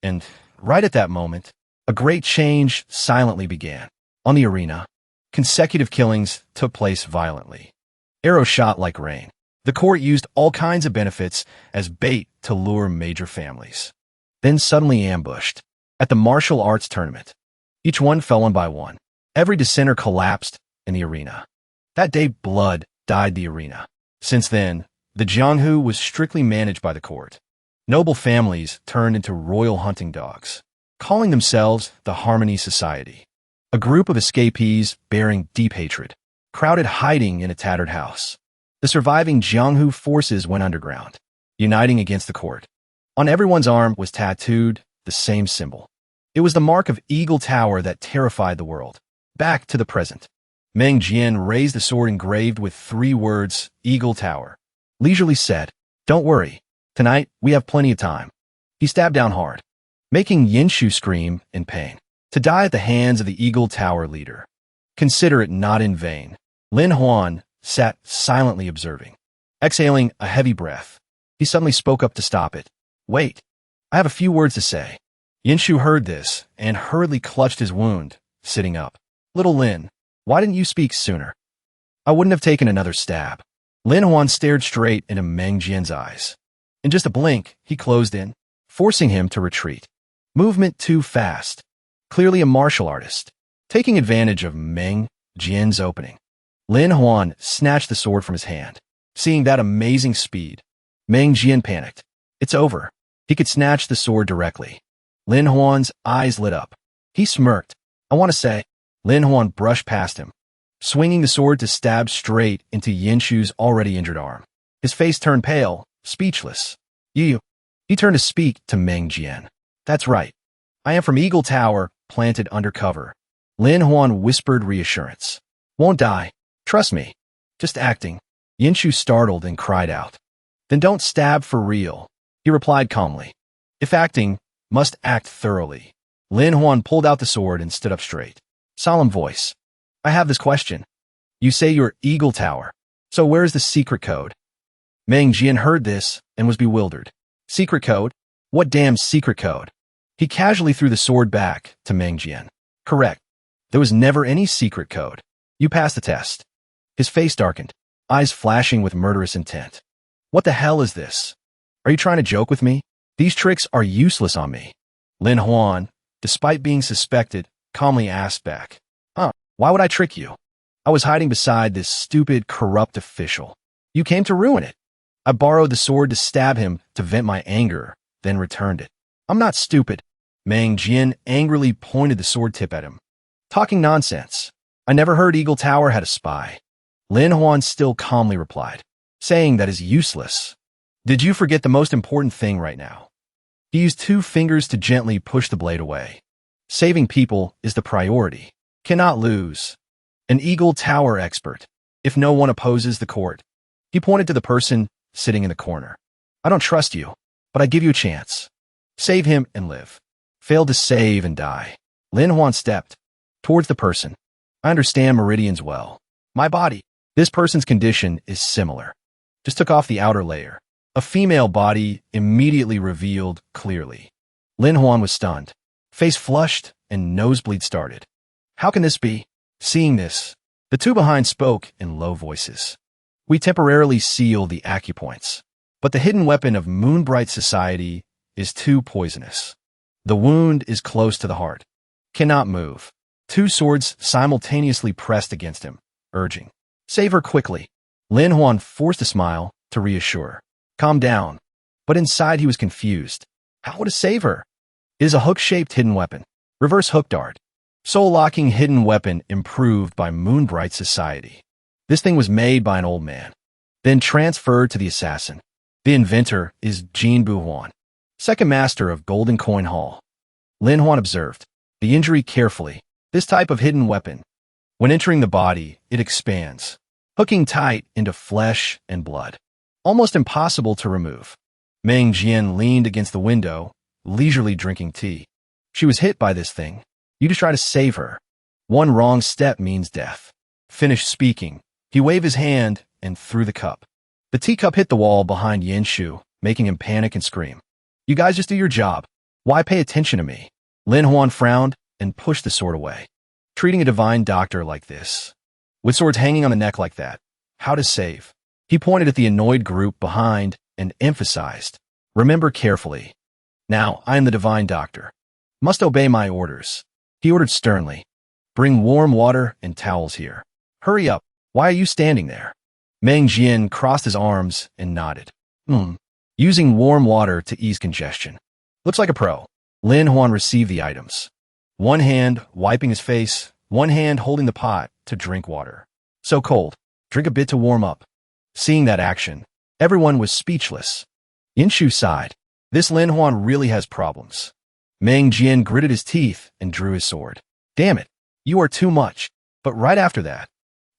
And right at that moment, a great change silently began. On the arena, consecutive killings took place violently. Arrows shot like rain. The court used all kinds of benefits as bait to lure major families. Then suddenly ambushed. At the martial arts tournament, each one fell one by one. Every dissenter collapsed in the arena. That day, blood dyed the arena. Since then, the Jianghu was strictly managed by the court. Noble families turned into royal hunting dogs, calling themselves the Harmony Society. A group of escapees bearing deep hatred, crowded hiding in a tattered house. The surviving Jianghu forces went underground, uniting against the court. On everyone's arm was tattooed the same symbol. It was the mark of Eagle Tower that terrified the world. Back to the present. Meng Jian raised the sword engraved with 3 words, Eagle Tower. Leisurely said, "Don't worry. Tonight, we have plenty of time." He stabbed down hard, making Yinshu scream in pain. To die at the hands of the Eagle Tower leader. Consider it not in vain. Lin Huan sat silently observing. Exhaling a heavy breath, he suddenly spoke up to stop it. "Wait. I have a few words to say." Yinshu heard this and hurriedly clutched his wound, sitting up. "Little Lin, why didn't you speak sooner? I wouldn't have taken another stab." Lin Huan stared straight into Meng Jian's eyes. In just a blink, he closed in, forcing him to retreat. Movement too fast. Clearly a martial artist. Taking advantage of Meng Jian's opening, Lin Huan snatched the sword from his hand. Seeing that amazing speed, Meng Jian panicked. It's over. He could snatch the sword directly. Lin Huan's eyes lit up. He smirked. "I want to say." Lin Huan brushed past him, swinging the sword to stab straight into Yinshu's already injured arm. His face turned pale, speechless. "You." He turned to speak to Meng Jian. "That's right. I am from Eagle Tower, planted undercover." Lin Huan whispered reassurance. "Won't die. Trust me. Just acting." Yinshu startled and cried out. "Then don't stab for real," he replied calmly. "If acting, must act thoroughly." Lin Huan pulled out the sword and stood up straight. Solemn voice. "I have this question. You say you're Eagle Tower. So where's the secret code?" Meng Jian heard this and was bewildered. "Secret code? What damn secret code?" He casually threw the sword back to Meng Jian. "Correct. There was never any secret code. You passed the test." His face darkened, eyes flashing with murderous intent. "What the hell is this? Are you trying to joke with me? These tricks are useless on me." Lin Huan, despite being suspected, calmly asked back. Why would I trick you? I was hiding beside this stupid, corrupt official. You came to ruin it. I borrowed the sword to stab him to vent my anger, then returned it. I'm not stupid." Meng Jian angrily pointed the sword tip at him. "Talking nonsense. I never heard Eagle Tower had a spy." Lin Huan still calmly replied, "Saying that is useless. Did you forget the most important thing right now?" He used 2 fingers to gently push the blade away. "Saving people is the priority. Cannot lose. An Eagle Tower expert. If no one opposes the court." He pointed to the person sitting in the corner. "I don't trust you, but I give you a chance. Save him and live. Fail to save and die." Lin Huan stepped towards the person. "I understand meridians well. My body. This person's condition is similar. Just took off the outer layer." A female body immediately revealed clearly. Lin Huan was stunned. Face flushed and nosebleed started. "How can this be?" Seeing this, the 2 behind spoke in low voices. "We temporarily seal the acupoints, but the hidden weapon of Moonbright Society is too poisonous. The wound is close to the heart. Cannot move." 2 swords simultaneously pressed against him, urging, "Save her quickly." Lin Huan forced a smile to reassure. "Calm down." But inside he was confused. How to save her? It is a hook-shaped hidden weapon. Reverse hook dart. Soul-locking hidden weapon improved by Moonbright Society. This thing was made by an old man, then transferred to the assassin. The inventor is Jin Buhuan, second master of Golden Coin Hall. Lin Huan observed the injury carefully. This type of hidden weapon, when entering the body, it expands, hooking tight into flesh and blood. Almost impossible to remove. Meng Jian leaned against the window, leisurely drinking tea. She was hit by this thing. You just try to save her. One wrong step means death. Finished speaking, he waved his hand and threw the cup. The teacup hit the wall behind Yinshu, making him panic and scream. "You guys just do your job. Why pay attention to me?" Lin Huan frowned and pushed the sword away. Treating a divine doctor like this, with swords hanging on the neck like that, how to save? He pointed at the annoyed group behind and emphasized, "Remember carefully. Now, I am the divine doctor. Must obey my orders." He ordered sternly, "Bring warm water and towels here. Hurry up. Why are you standing there?" Meng Jian crossed his arms and nodded. Using warm water to ease congestion. Looks like a pro." Lin Huan received the items. One hand wiping his face, one hand holding the pot to drink water. "So cold. Drink a bit to warm up." Seeing that action, everyone was speechless. Yinshu sighed. This Lin Huan really has problems. Meng Jian gritted his teeth and drew his sword. Damn it, you are too much. But right after that,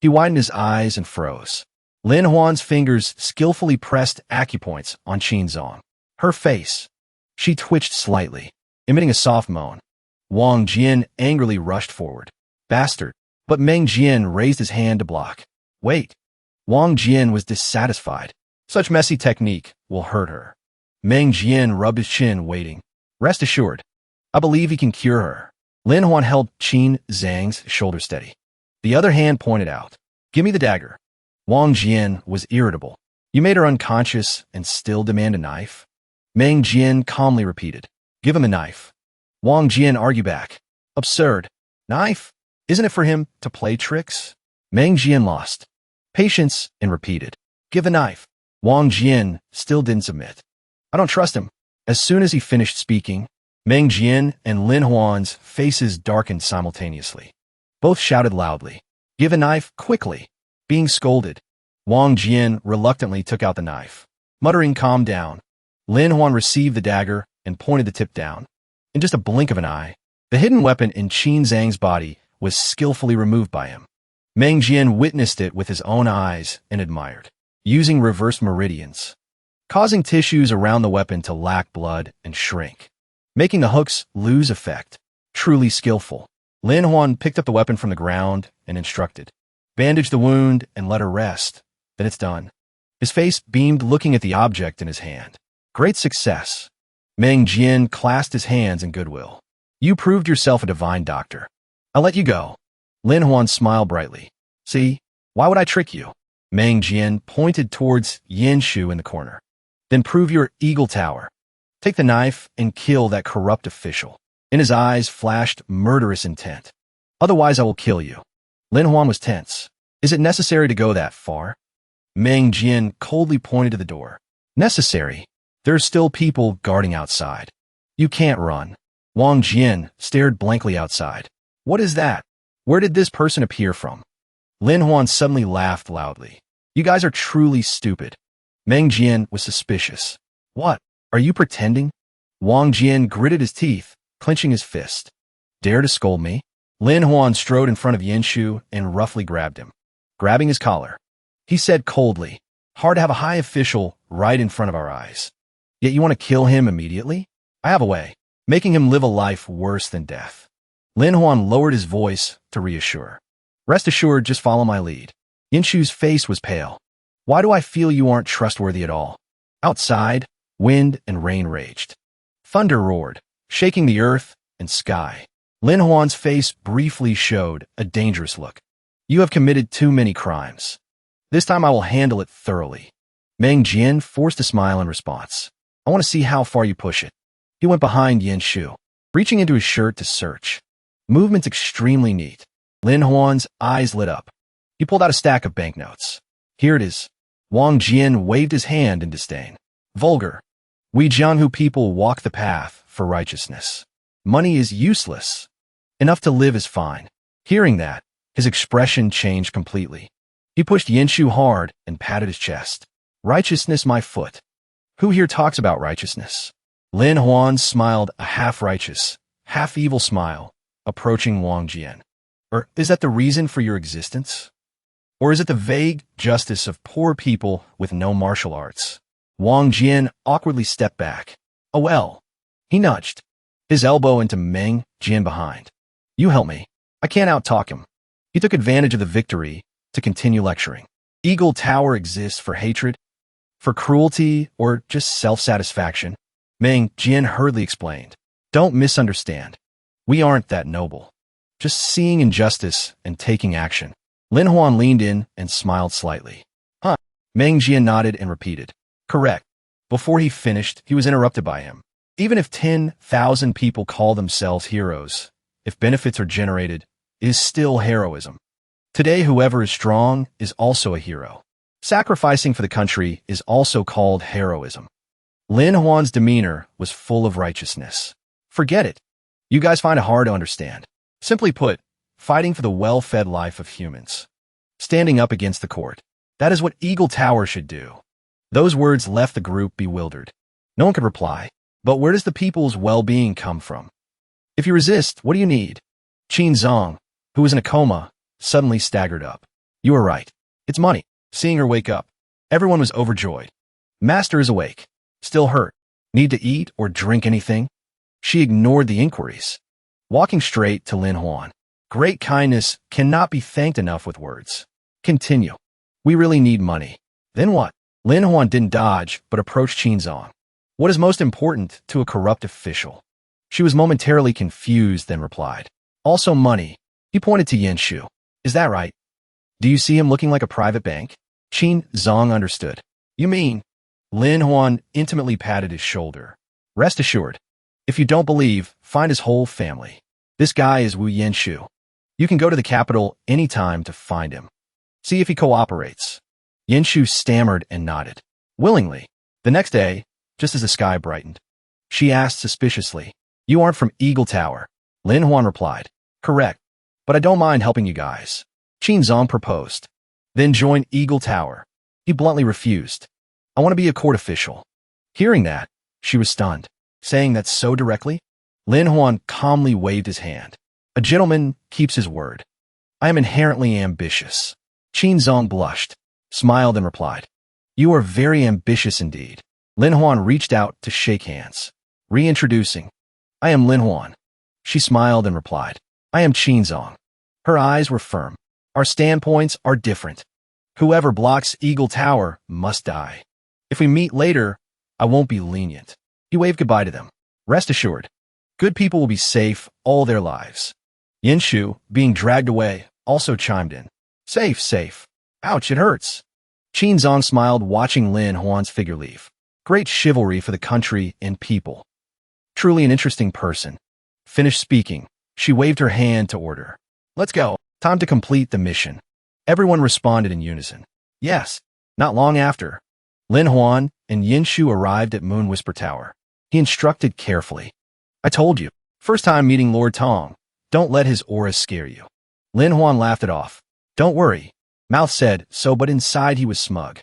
he widened his eyes and froze. Lin Huan's fingers skillfully pressed acupoints on Qinzong. Her face. She twitched slightly, emitting a soft moan. Wang Jian angrily rushed forward. Bastard. But Meng Jian raised his hand to block. Wait. Wang Jian was dissatisfied. Such messy technique will hurt her. Meng Jian rubbed his chin, waiting. Rest assured, I believe he can cure her. Lin Huan held Qin Zhang's shoulder steady. The other hand pointed out. Give me the dagger. Wang Jian was irritable. You made her unconscious and still demand a knife? Meng Jian calmly repeated. Give him a knife. Wang Jian argued back. Absurd. Knife? Isn't it for him to play tricks? Meng Jian lost patience and repeated. Give the knife. Wang Jian still didn't submit. I don't trust him. As soon as he finished speaking, Meng Jian and Lin Huan's faces darkened simultaneously. Both shouted loudly. Give a knife quickly. Being scolded, Wang Jian reluctantly took out the knife. Muttering calm down, Lin Huan received the dagger and pointed the tip down. In just a blink of an eye, the hidden weapon in Qin Zhang's body was skillfully removed by him. Meng Jian witnessed it with his own eyes and admired, using reverse meridians, causing tissues around the weapon to lack blood and shrink, making the hooks lose effect. Truly skillful. Lin Huan picked up the weapon from the ground and instructed. Bandage the wound and let her rest. Then it's done. His face beamed looking at the object in his hand. Great success. Meng Jian clasped his hands in goodwill. You proved yourself a divine doctor. I'll let you go. Lin Huan smiled brightly. See, why would I trick you? Meng Jian pointed towards Yinshu in the corner. Then prove your Eagle Tower. Take the knife and kill that corrupt official. In his eyes flashed murderous intent. Otherwise I will kill you. Lin Huan was tense. Is it necessary to go that far? Meng Jian coldly pointed to the door. Necessary? There are still people guarding outside. You can't run. Wang Jian stared blankly outside. What is that? Where did this person appear from? Lin Huan suddenly laughed loudly. You guys are truly stupid. Meng Jian was suspicious. What? Are you pretending? Wang Jian gritted his teeth, clenching his fist. Dare to scold me? Lin Huan strode in front of Yinshu and roughly grabbed him. Grabbing his collar, he said coldly, hard to have a high official right in front of our eyes. Yet you want to kill him immediately? I have a way, making him live a life worse than death. Lin Huan lowered his voice to reassure. Rest assured, just follow my lead. Yinshu's face was pale. Why do I feel you aren't trustworthy at all? Outside, wind and rain raged. Thunder roared, shaking the earth and sky. Lin Huan's face briefly showed a dangerous look. You have committed too many crimes. This time I will handle it thoroughly. Meng Jian forced a smile in response. I want to see how far you push it. He went behind Yinshu, reaching into his shirt to search. Movements extremely neat. Lin Huan's eyes lit up. He pulled out a stack of banknotes. Here it is. Wang Jian waved his hand in disdain. Vulgar. We Jianghu people walk the path for righteousness. Money is useless. Enough to live is fine. Hearing that, his expression changed completely. He pushed Yinshu hard and patted his chest. Righteousness, my foot. Who here talks about righteousness? Lin Huan smiled a half-righteous, half-evil smile, approaching Wang Jian. Or is that the reason for your existence? Or is it the vague justice of poor people with no martial arts? Wang Jian awkwardly stepped back. Oh well. He nudged his elbow into Meng Jian behind. You help me. I can't out-talk him. He took advantage of the victory to continue lecturing. Eagle Tower exists for hatred, for cruelty, or just self-satisfaction. Meng Jian hurriedly explained. Don't misunderstand. We aren't that noble. Just seeing injustice and taking action. Lin Huan leaned in and smiled slightly. Huh? Meng Jian nodded and repeated. Correct. Before he finished, he was interrupted by him. Even if 10,000 people call themselves heroes, if benefits are generated, it is still heroism. Today, whoever is strong is also a hero. Sacrificing for the country is also called heroism. Lin Huan's demeanor was full of righteousness. Forget it. You guys find it hard to understand. Simply put, fighting for the well-fed life of humans. Standing up against the court. That is what Eagle Tower should do. Those words left the group bewildered. No one could reply. But where does the people's well-being come from? If you resist, what do you need? Qin Zong, who was in a coma, suddenly staggered up. You were right. It's money. Seeing her wake up, everyone was overjoyed. Master is awake. Still hurt. Need to eat or drink anything? She ignored the inquiries, walking straight to Lin Huan. Great kindness cannot be thanked enough with words. Continue. We really need money. Then what? Lin Huan didn't dodge, but approached Qin Zong. What is most important to a corrupt official? She was momentarily confused, then replied. Also money. He pointed to Yen Shu. Is that right? Do you see him looking like a private bank? Qin Zong understood. You mean? Lin Huan intimately patted his shoulder. Rest assured. If you don't believe, find his whole family. This guy is Wu Yenshu. You can go to the capital anytime to find him. See if he cooperates. Yenshu stammered and nodded. Willingly. The next day, just as the sky brightened, she asked suspiciously, You aren't from Eagle Tower? Lin Huan replied. Correct. But I don't mind helping you guys. Qin Zong proposed. Then join Eagle Tower. He bluntly refused. I want to be a court official. Hearing that, she was stunned. Saying that so directly? Lin Huan calmly waved his hand. A gentleman keeps his word. I am inherently ambitious. Qin Zong blushed, smiled and replied. You are very ambitious indeed. Lin Huan reached out to shake hands. Reintroducing. I am Lin Huan. She smiled and replied. I am Qin Zong. Her eyes were firm. Our standpoints are different. Whoever blocks Eagle Tower must die. If we meet later, I won't be lenient. He waved goodbye to them. Rest assured, good people will be safe all their lives. Yenshu, being dragged away, also chimed in. Safe, safe. Ouch, it hurts. Qin Zong smiled, watching Lin Huan's figure leave. Great chivalry for the country and people. Truly an interesting person. Finished speaking, she waved her hand to order. Let's go. Time to complete the mission. Everyone responded in unison. Yes. Not long after, Lin Huan and Yenshu arrived at Moon Whisper Tower. He instructed carefully. I told you, first time meeting Lord Tong, don't let his aura scare you. Lin Huan laughed it off. Don't worry. Mouth said so, but inside he was smug.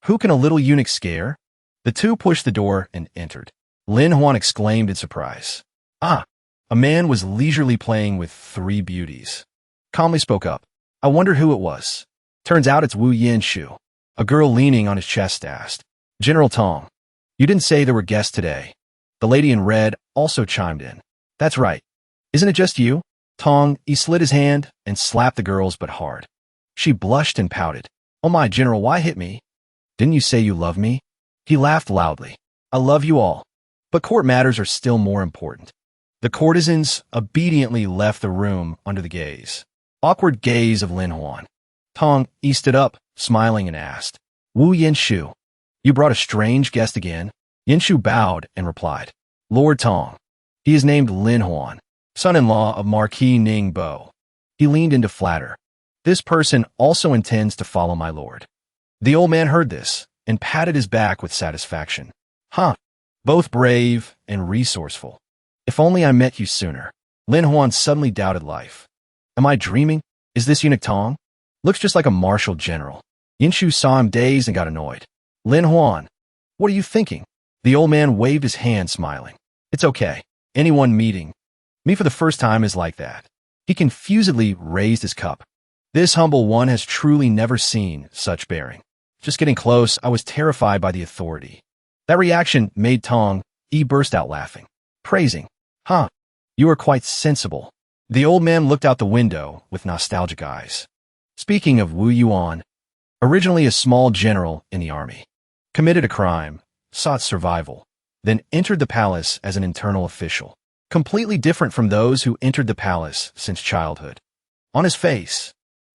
Who can a little eunuch scare? The two pushed the door and entered. Lin Huan exclaimed in surprise. Ah, a man was leisurely playing with three beauties. Calmly spoke up. I wonder who it was. Turns out it's Wu Yenshu. A girl leaning on his chest asked. General Tong, you didn't say there were guests today. The lady in red also chimed in. That's right. Isn't it just you? Tong, he slid his hand and slapped the girl's but hard. She blushed and pouted. Oh my, General, why hit me? Didn't you say you love me? He laughed loudly. I love you all. But court matters are still more important. The courtesans obediently left the room under the awkward gaze of Lin Huan. Tong, he stood up, smiling and asked, Wu Yenshu, you brought a strange guest again? Yenshu bowed and replied, Lord Tong. He is named Lin Huan, son-in-law of Marquis Ning Bo. He leaned in to flatter. This person also intends to follow my lord. The old man heard this and patted his back with satisfaction. Huh. Both brave and resourceful. If only I met you sooner. Lin Huan suddenly doubted life. Am I dreaming? Is this eunuch Tong? Looks just like a martial general. Yenshu saw him dazed and got annoyed. Lin Huan, what are you thinking? The old man waved his hand, smiling. It's okay. Anyone meeting me for the first time is like that. He confusedly raised his cup. This humble one has truly never seen such bearing. Just getting close, I was terrified by the authority. That reaction made Tong, he burst out laughing, praising. Huh, you are quite sensible. The old man looked out the window with nostalgic eyes. Speaking of Wu Yuan, originally a small general in the army, committed a crime, sought survival, then entered the palace as an internal official, completely different from those who entered the palace since childhood. On his face,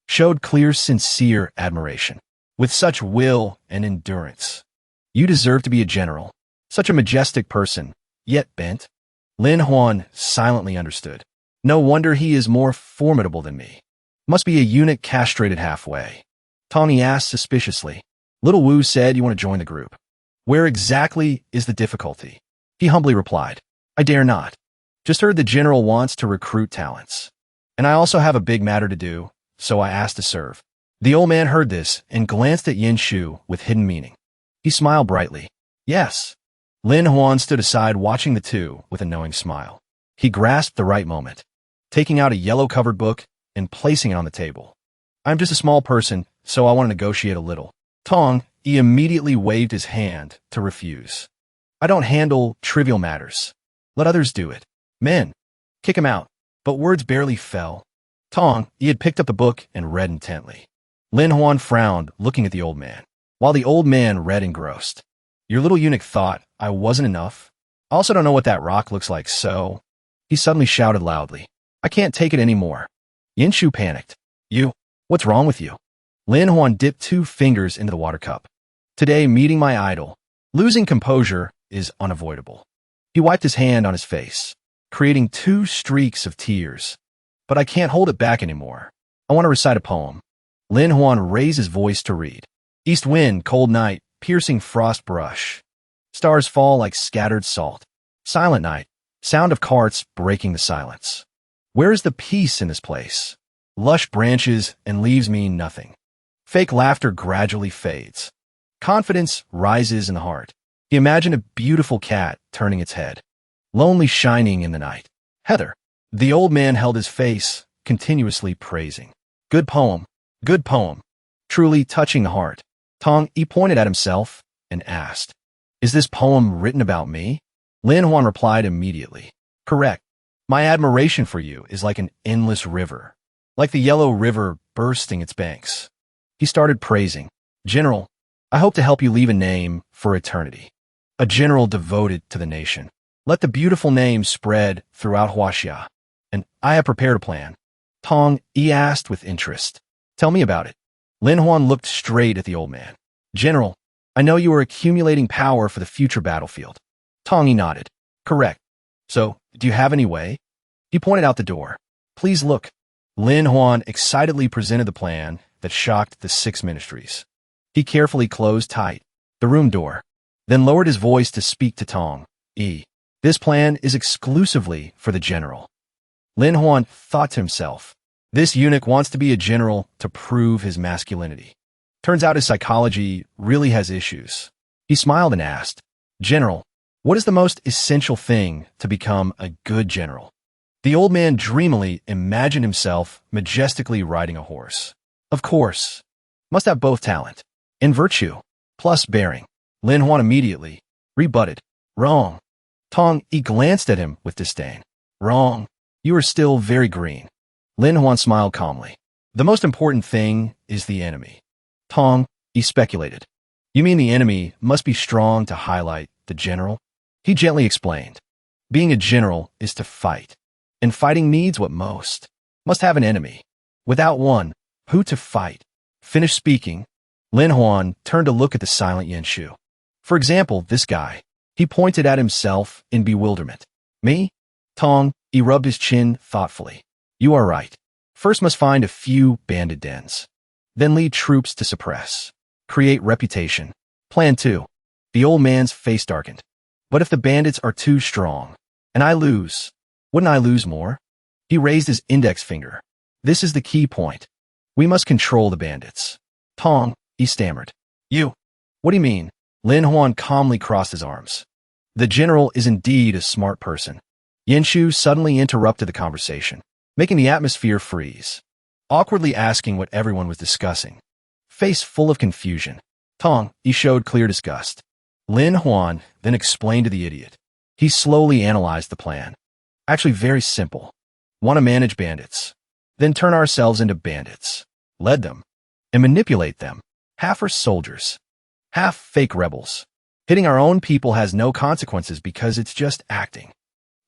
showed clear, sincere admiration. With such will and endurance, you deserve to be a general. Such a majestic person, yet bent. Lin Huan silently understood. No wonder he is more formidable than me. Must be a eunuch castrated halfway. Tawny asked suspiciously. Little Wu said you want to join the group. Where exactly is the difficulty? He humbly replied. I dare not. Just heard the general wants to recruit talents. And I also have a big matter to do, so I asked to serve. The old man heard this and glanced at Yin Shu with hidden meaning. He smiled brightly. Yes. Lin Huan stood aside watching the two with a knowing smile. He grasped the right moment, taking out a yellow-covered book and placing it on the table. I'm just a small person, so I want to negotiate a little. Tong, he immediately waved his hand to refuse. I don't handle trivial matters. Let others do it. Men, kick him out. But words barely fell. Tong, he had picked up the book and read intently. Lin Huan frowned, looking at the old man, while the old man read engrossed. Your little eunuch thought I wasn't enough. I also don't know what that rock looks like, so... He suddenly shouted loudly. I can't take it anymore. Yin Shu panicked. You? What's wrong with you? Lin Huan dipped 2 fingers into the water cup. Today, meeting my idol. Losing composure is unavoidable. He wiped his hand on his face, creating 2 streaks of tears. But I can't hold it back anymore. I want to recite a poem. Lin Huan raised his voice to read. East wind, cold night, piercing frost brush. Stars fall like scattered salt. Silent night, sound of carts breaking the silence. Where is the peace in this place? Lush branches and leaves mean nothing. Fake laughter gradually fades. Confidence rises in the heart. He imagined a beautiful cat turning its head, lonely shining in the night. Heather. The old man held his face, continuously praising. Good poem. Good poem. Truly touching the heart. Tong, he pointed at himself and asked, Is this poem written about me? Lin Huan replied immediately. Correct. My admiration for you is like an endless river, like the yellow river bursting its banks. He started praising. General, I hope to help you leave a name for eternity. A general devoted to the nation. Let the beautiful name spread throughout Huaxia. And I have prepared a plan. Tong, he asked with interest. Tell me about it. Lin Huan looked straight at the old man. General, I know you are accumulating power for the future battlefield. Tong, he nodded. Correct. So, do you have any way? He pointed out the door. Please look. Lin Huan excitedly presented the plan that shocked the 6 ministries. He carefully closed tight the room door, then lowered his voice to speak to Tong. This plan is exclusively for the general. Lin Huan thought to himself, this eunuch wants to be a general to prove his masculinity. Turns out his psychology really has issues. He smiled and asked, General, what is the most essential thing to become a good general? The old man dreamily imagined himself majestically riding a horse. Of course. Must have both talent and virtue, plus bearing. Lin Huan immediately rebutted. Wrong. Tong, he glanced at him with disdain. Wrong. You are still very green. Lin Huan smiled calmly. The most important thing is the enemy. Tong, he speculated. You mean the enemy must be strong to highlight the general? He gently explained. Being a general is to fight, and fighting needs what most. Must have an enemy. Without one, who to fight? Finished speaking, Lin Huan turned to look at the silent Yin Shu. For example, this guy. He pointed at himself in bewilderment. Me? Tong, he rubbed his chin thoughtfully. You are right. First must find a few bandit dens. Then lead troops to suppress. Create reputation. Plan 2. The old man's face darkened. But if the bandits are too strong, and I lose, wouldn't I lose more? He raised his index finger. This is the key point. We must control the bandits. Tong, he stammered. You? What do you mean? Lin Huan calmly crossed his arms. The general is indeed a smart person. Yin Shu suddenly interrupted the conversation, making the atmosphere freeze, awkwardly asking what everyone was discussing. Face full of confusion. Tong, he showed clear disgust. Lin Huan then explained to the idiot. He slowly analyzed the plan. Actually very simple. Want to manage bandits. Then turn ourselves into bandits. Lead them. And manipulate them. Half are soldiers. Half fake rebels. Hitting our own people has no consequences because it's just acting.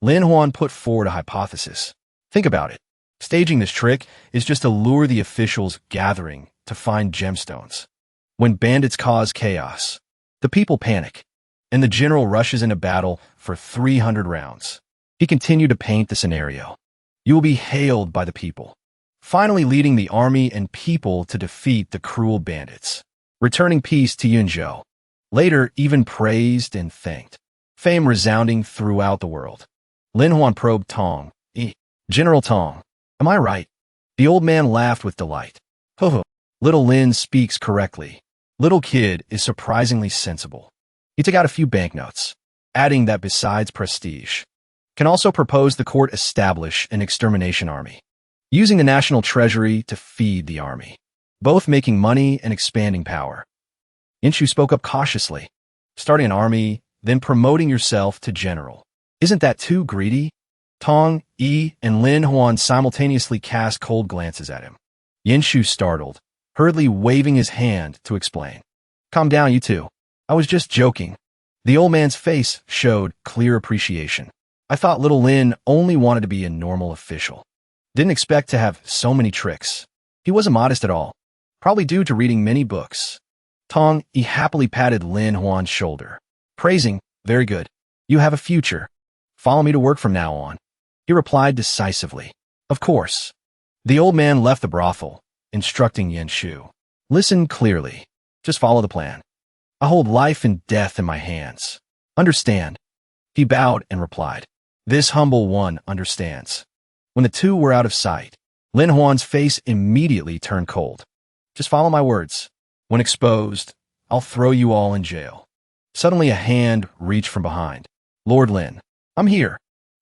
Lin Huan put forward a hypothesis. Think about it. Staging this trick is just to lure the officials gathering to find gemstones. When bandits cause chaos, the people panic, and the general rushes into battle for 300 rounds. He continued to paint the scenario. You will be hailed by the people, finally leading the army and people to defeat the cruel bandits, returning peace to Yunzhou. Later, even praised and thanked. Fame resounding throughout the world. Lin Huan probed Tong. General Tong, am I right? The old man laughed with delight. Ho ho. Little Lin speaks correctly. Little kid is surprisingly sensible. He took out a few banknotes, adding that besides prestige, can also propose the court establish an extermination army, using the national treasury to feed the army, both making money and expanding power. Yinshu spoke up cautiously. Starting an army, then promoting yourself to general. Isn't that too greedy? Tong, Yi, and Lin Huan simultaneously cast cold glances at him. Yinshu startled, hurriedly waving his hand to explain. Calm down, you two. I was just joking. The old man's face showed clear appreciation. I thought little Lin only wanted to be a normal official. Didn't expect to have so many tricks. He wasn't modest at all, probably due to reading many books. Tong, he happily patted Lin Huan's shoulder, praising, very good. You have a future. Follow me to work from now on. He replied decisively. Of course. The old man left the brothel, instructing Yinshu. Listen clearly. Just follow the plan. I hold life and death in my hands. Understand? He bowed and replied. This humble one understands. When the two were out of sight, Lin Huan's face immediately turned cold. Just follow my words. When exposed, I'll throw you all in jail. Suddenly a hand reached from behind. Lord Lin, I'm here.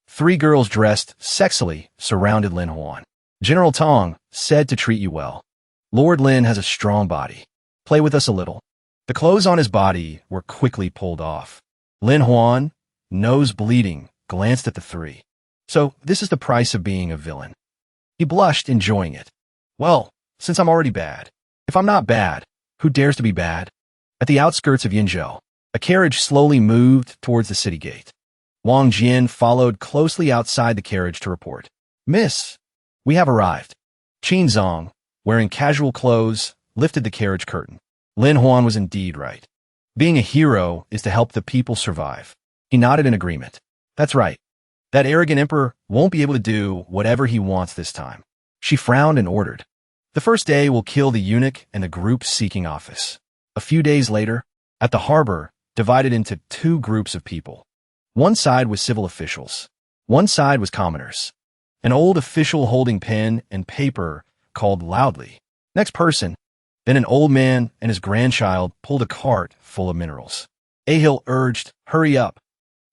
3 girls dressed sexily surrounded Lin Huan. General Tong said to treat you well. Lord Lin has a strong body. Play with us a little. The clothes on his body were quickly pulled off. Lin Huan, nose bleeding, glanced at the 3. So this is the price of being a villain. He blushed, enjoying it. Well, since I'm already bad. If I'm not bad, who dares to be bad? At the outskirts of Yinzhou, a carriage slowly moved towards the city gate. Wang Jian followed closely outside the carriage to report. Miss, we have arrived. Qin Zong, wearing casual clothes, lifted the carriage curtain. Lin Huan was indeed right. Being a hero is to help the people survive. He nodded in agreement. That's right. That arrogant emperor won't be able to do whatever he wants this time. She frowned and ordered. The first day will kill the eunuch and the group seeking office. A few days later, at the harbor, divided into 2 groups of people. One side was civil officials. One side was commoners. An old official holding pen and paper called loudly. Next person. Then an old man and his grandchild pulled a cart full of minerals. Yahello urged, hurry up.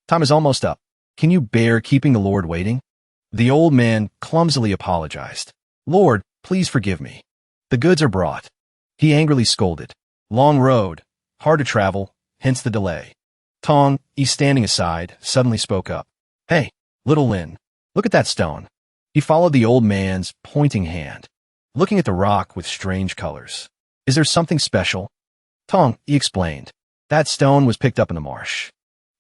Time is almost up. Can you bear keeping the Lord waiting? The old man clumsily apologized. Lord, please forgive me. The goods are brought. He angrily scolded. Long road, hard to travel, hence the delay. Tong, he standing aside, suddenly spoke up. Hey, little Lin, look at that stone. He followed the old man's pointing hand, looking at the rock with strange colors. Is there something special? Tong, he explained. That stone was picked up in the marsh.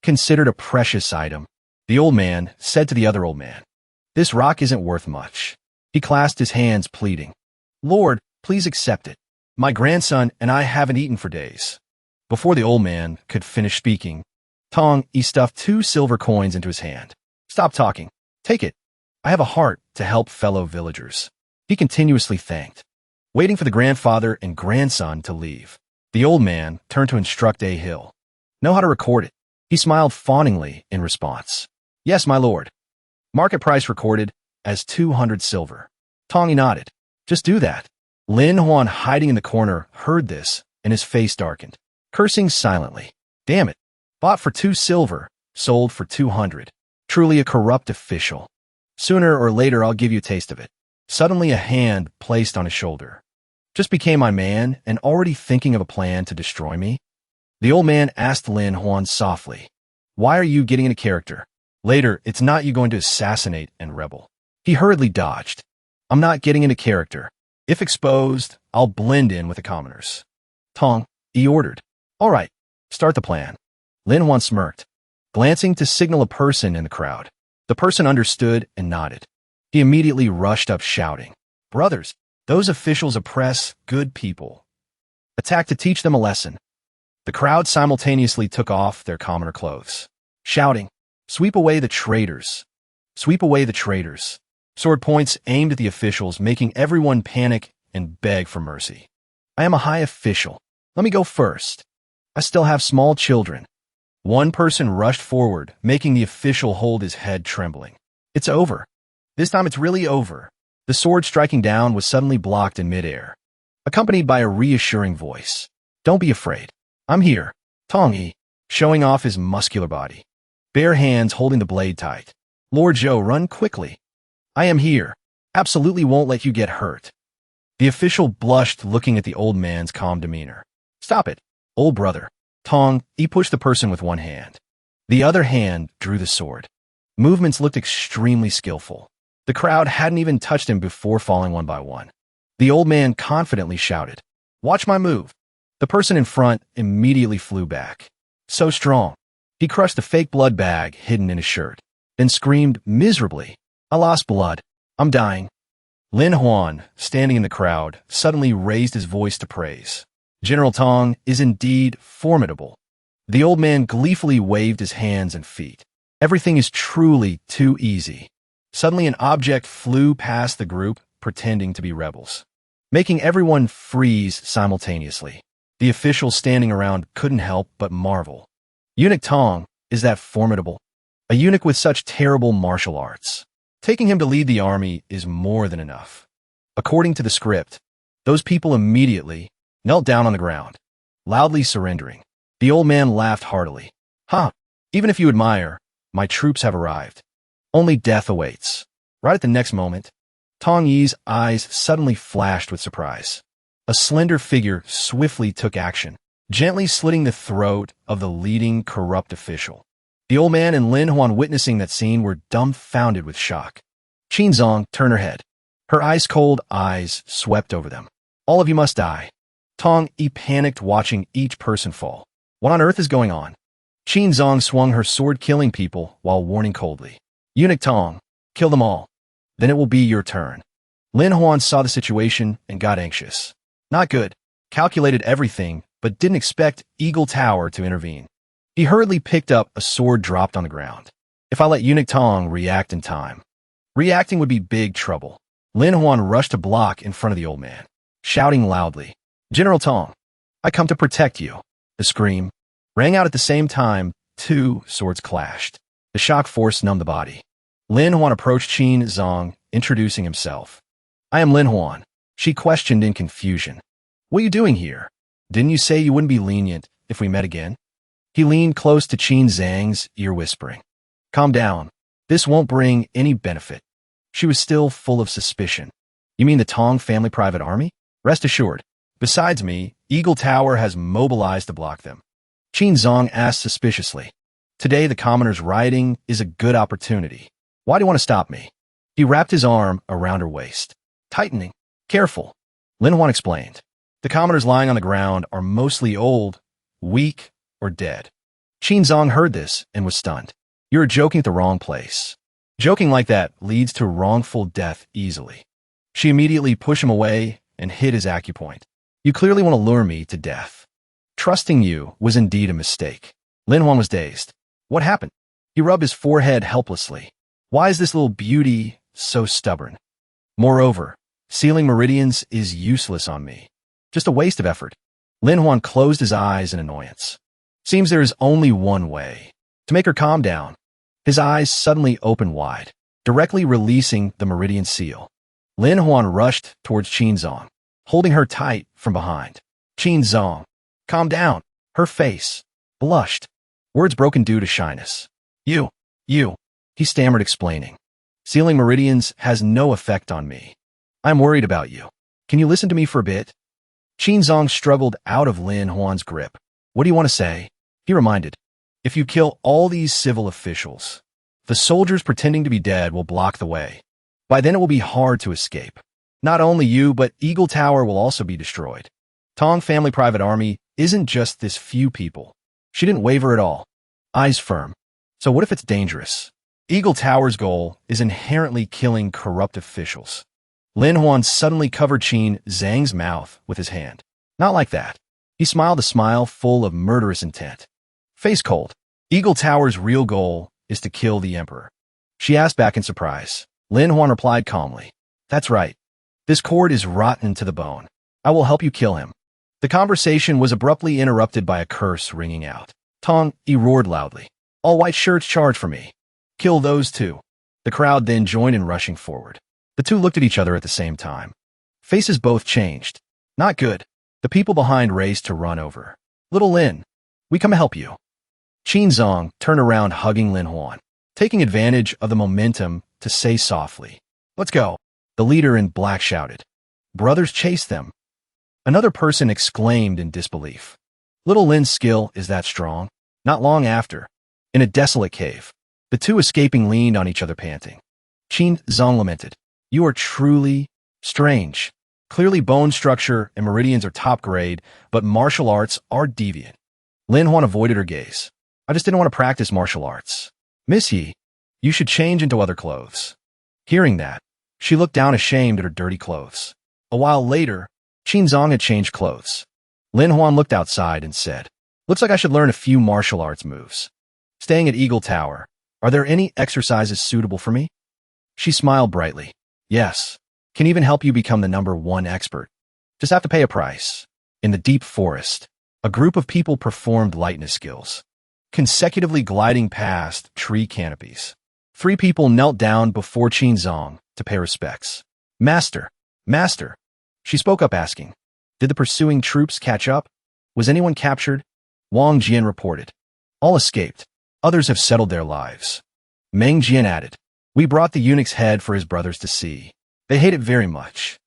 Considered a precious item. The old man said to the other old man. This rock isn't worth much. He clasped his hands, pleading. Lord, please accept it. My grandson and I haven't eaten for days. Before the old man could finish speaking, Tong, he stuffed 2 silver coins into his hand. Stop talking. Take it. I have a heart to help fellow villagers. He continuously thanked, waiting for the grandfather and grandson to leave. The old man turned to instruct Yahello. Know how to record it. He smiled fawningly in response. Yes, my lord. Market price recorded as 200 silver. Tong nodded. Just do that. Lin Huan, hiding in the corner, heard this, and his face darkened, cursing silently. Damn it. Bought for 2 silver, sold for 200. Truly a corrupt official. Sooner or later I'll give you a taste of it. Suddenly a hand placed on his shoulder. Just became my man and already thinking of a plan to destroy me? The old man asked Lin Huan softly. Why are you getting into character? Later, it's not you going to assassinate and rebel. He hurriedly dodged. I'm not getting into character. If exposed, I'll blend in with the commoners. Tong, he ordered. All right, start the plan. Lin Huan smirked, glancing to signal a person in the crowd. The person understood and nodded. He immediately rushed up shouting, Brothers, those officials oppress good people. Attack to teach them a lesson. The crowd simultaneously took off their commoner clothes, shouting, Sweep away the traitors. Sweep away the traitors. Sword points aimed at the officials, making everyone panic and beg for mercy. I am a high official. Let me go first. I still have small children. One person rushed forward, making the official hold his head trembling. It's over. This time it's really over. The sword striking down was suddenly blocked in midair. accompanied by a reassuring voice. Don't be afraid. I'm here. Tong Yi, showing off his muscular body. Bare hands holding the blade tight. Lord Zhou, run quickly. I am here. Absolutely won't let you get hurt. The official blushed, looking at the old man's calm demeanor. Stop it, old brother. Tong Yi pushed the person with one hand. The other hand drew the sword. Movements looked extremely skillful. The crowd hadn't even touched him before falling one by one. The old man confidently shouted, "Watch my move." The person in front immediately flew back. So strong. He crushed the fake blood bag hidden in his shirt, then screamed miserably, "I lost blood. I'm dying." Lin Huan, standing in the crowd, suddenly raised his voice to praise. General Tong is indeed formidable. The old man gleefully waved his hands and feet. Everything is truly too easy. Suddenly an object flew past the group, pretending to be rebels, making everyone freeze simultaneously. The officials standing around couldn't help but marvel. Eunuch Tong, is that formidable? A eunuch with such terrible martial arts. Taking him to lead the army is more than enough. According to the script, those people immediately knelt down on the ground, loudly surrendering. The old man laughed heartily. Even if you admire, my troops have arrived. Only death awaits. Right at the next moment, Tong Yi's eyes suddenly flashed with surprise. A slender figure swiftly took action, gently slitting the throat of the leading corrupt official. The old man and Lin Huan, witnessing that scene, were dumbfounded with shock. Qin Zong turned her head. Her ice-cold eyes swept over them. All of you must die. Tong Yi panicked, watching each person fall. What on earth is going on? Qin Zong swung her sword, killing people while warning coldly. Eunuch Tong, kill them all. Then it will be your turn. Lin Huan saw the situation and got anxious. Not good. Calculated everything, but didn't expect Eagle Tower to intervene. He hurriedly picked up a sword dropped on the ground. If I let Eunuch Tong react in time, reacting would be big trouble. Lin Huan rushed to block in front of the old man, shouting loudly, General Tong, I come to protect you. The scream rang out at the same time. Two swords clashed. The shock force numbed the body. Lin Huan approached Qin Zong, introducing himself. I am Lin Huan. She questioned in confusion. What are you doing here? Didn't you say you wouldn't be lenient if we met again? He leaned close to Qin Zhang's ear, whispering, Calm down. This won't bring any benefit. She was still full of suspicion. You mean the Tong family private army? Rest assured. Besides me, Eagle Tower has mobilized to block them. Qin Zong asked suspiciously. Today the commoners rioting is a good opportunity. Why do you want to stop me? He wrapped his arm around her waist, tightening. Careful. Lin Huan explained. The commoners lying on the ground are mostly old, weak, or dead. Qin Zong heard this and was stunned. You're joking at the wrong place. Joking like that leads to wrongful death easily. She immediately pushed him away and hid his acupoint. You clearly want to lure me to death. Trusting you was indeed a mistake. Lin Huan was dazed. What happened? He rubbed his forehead helplessly. Why is this little beauty so stubborn? Moreover, sealing meridians is useless on me. Just a waste of effort. Lin Huan closed his eyes in annoyance. Seems there is only one way. To make her calm down. His eyes suddenly opened wide, directly releasing the meridian seal. Lin Huan rushed towards Qin Zong, holding her tight from behind. Qin Zong, calm down. Her face blushed, words broken due to shyness. You, he stammered, explaining. Sealing meridians has no effect on me. I'm worried about you. Can you listen to me for a bit? Qin Zong struggled out of Lin Huan's grip. What do you want to say? He reminded. If you kill all these civil officials, the soldiers pretending to be dead will block the way. By then it will be hard to escape. Not only you, but Eagle Tower will also be destroyed. Tong family private army isn't just this few people. She didn't waver at all. Eyes firm. So what if it's dangerous? Eagle Tower's goal is inherently killing corrupt officials. Lin Huan suddenly covered Qin Zhang's mouth with his hand. Not like that. He smiled a smile full of murderous intent. Face cold. Eagle Tower's real goal is to kill the emperor. She asked back in surprise. Lin Huan replied calmly. That's right. This cord is rotten to the bone. I will help you kill him. The conversation was abruptly interrupted by a curse ringing out. Tong Yi roared loudly. All white shirts charge for me. Kill those two. The crowd then joined in rushing forward. The two looked at each other at the same time. Faces both changed. Not good. The people behind raced to run over. Little Lin, we come to help you. Qin Zong turned around hugging Lin Huan, taking advantage of the momentum to say softly, "Let's go." The leader in black shouted. Brothers chased them. Another person exclaimed in disbelief. Little Lin's skill is that strong? Not long after, in a desolate cave, the two escaping leaned on each other panting. Qin Zong lamented, "You are truly strange. Clearly bone structure and meridians are top grade, but martial arts are deviant." Lin Huan avoided her gaze. "I just didn't want to practice martial arts. Miss Yi, you should change into other clothes." Hearing that, she looked down ashamed at her dirty clothes. A while later, Qin Zong had changed clothes. Lin Huan looked outside and said, "Looks like I should learn a few martial arts moves. Staying at Eagle Tower, are there any exercises suitable for me?" She smiled brightly. "Yes. Can even help you become the #1 expert. Just have to pay a price." In the deep forest, a group of people performed lightness skills, consecutively gliding past tree canopies. 3 people knelt down before Qin Zong to pay respects. "Master, Master," she spoke up asking, "did the pursuing troops catch up? Was anyone captured?" Wang Jian reported, "All escaped. Others have settled their lives." Meng Jian added, "We brought the eunuch's head for his brothers to see. They hate it very much."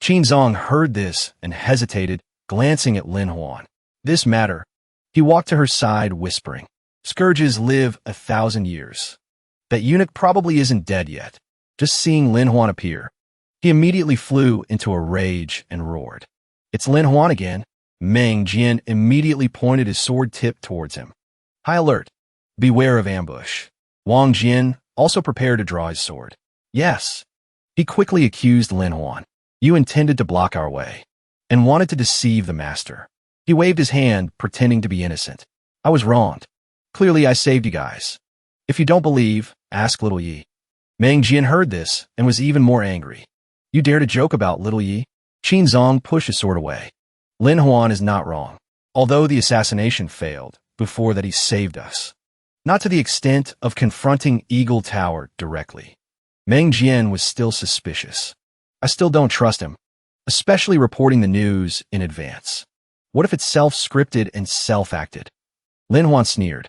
Qin Zong heard this and hesitated, glancing at Lin Huan. "This matter." He walked to her side, whispering, "Scourges live 1,000 years. That eunuch probably isn't dead yet." Just seeing Lin Huan appear, he immediately flew into a rage and roared. "It's Lin Huan again." Meng Jian immediately pointed his sword tip towards him. "High alert. Beware of ambush." Wang Jian also prepared to draw his sword. "Yes." He quickly accused Lin Huan. "You intended to block our way and wanted to deceive the master." He waved his hand, pretending to be innocent. "I was wronged. Clearly I saved you guys. If you don't believe, ask Little Yi." Meng Jian heard this and was even more angry. "You dare to joke about Little Yi?" Qin Zong pushed his sword away. "Lin Huan is not wrong. Although the assassination failed, before that he saved us. Not to the extent of confronting Eagle Tower directly." Meng Jian was still suspicious. "I still don't trust him, especially reporting the news in advance. What if it's self-scripted and self-acted?" Lin Huan sneered.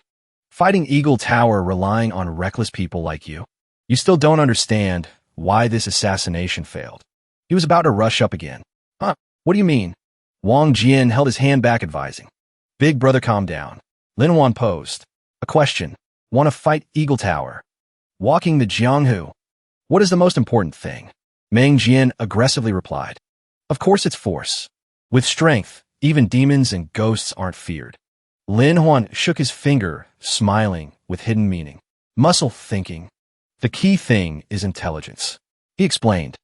"Fighting Eagle Tower relying on reckless people like you? You still don't understand why this assassination failed." He was about to rush up again. "Huh? What do you mean?" Wang Jian held his hand back, advising, "Big brother, calm down." Lin Huan posed, "A question. Want to fight Eagle Tower? Walking the Jianghu. What is the most important thing?" Meng Jian aggressively replied, "Of course it's force. With strength, even demons and ghosts aren't feared." Lin Huan shook his finger, smiling with hidden meaning. "Muscle thinking. The key thing is intelligence." He explained,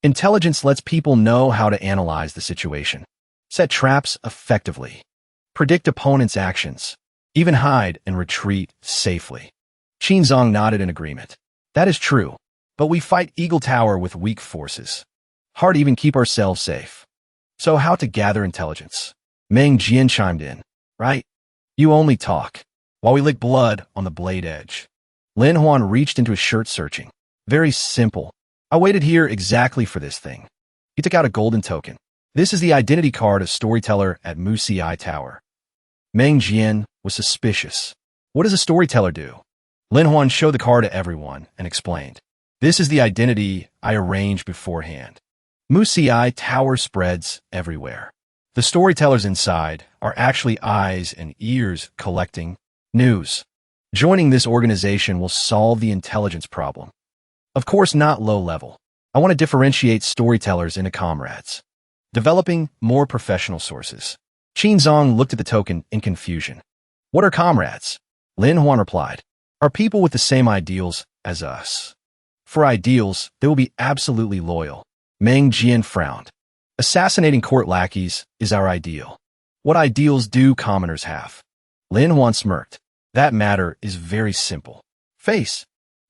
"Intelligence lets people know how to analyze the situation, set traps effectively, predict opponents' actions, even hide and retreat safely." Qin Zong nodded in agreement. "That is true, but we fight Eagle Tower with weak forces. Hard to even keep ourselves safe. So how to gather intelligence?" Meng Jian chimed in, "Right? You only talk, while we lick blood on the blade edge." Lin Huan reached into his shirt, searching. "Very simple. I waited here exactly for this thing." He took out a golden token. "This is the identity card of storyteller at Manhwa Tower." Meng Jian was suspicious. "What does a storyteller do?" Lin Huan showed the card to everyone and explained, "This is the identity I arranged beforehand. Manhwa Tower spreads everywhere. The storytellers inside are actually eyes and ears collecting news. Joining this organization will solve the intelligence problem. Of course, not low level. I want to differentiate storytellers into comrades. Developing more professional sources." Qin Zong looked at the token in confusion. "What are comrades?" Lin Huan replied, "Are people with the same ideals as us. For ideals, they will be absolutely loyal." Meng Jian frowned. "Assassinating court lackeys is our ideal. What ideals do commoners have?" Lin Huan smirked. "That matter is very simple. Face."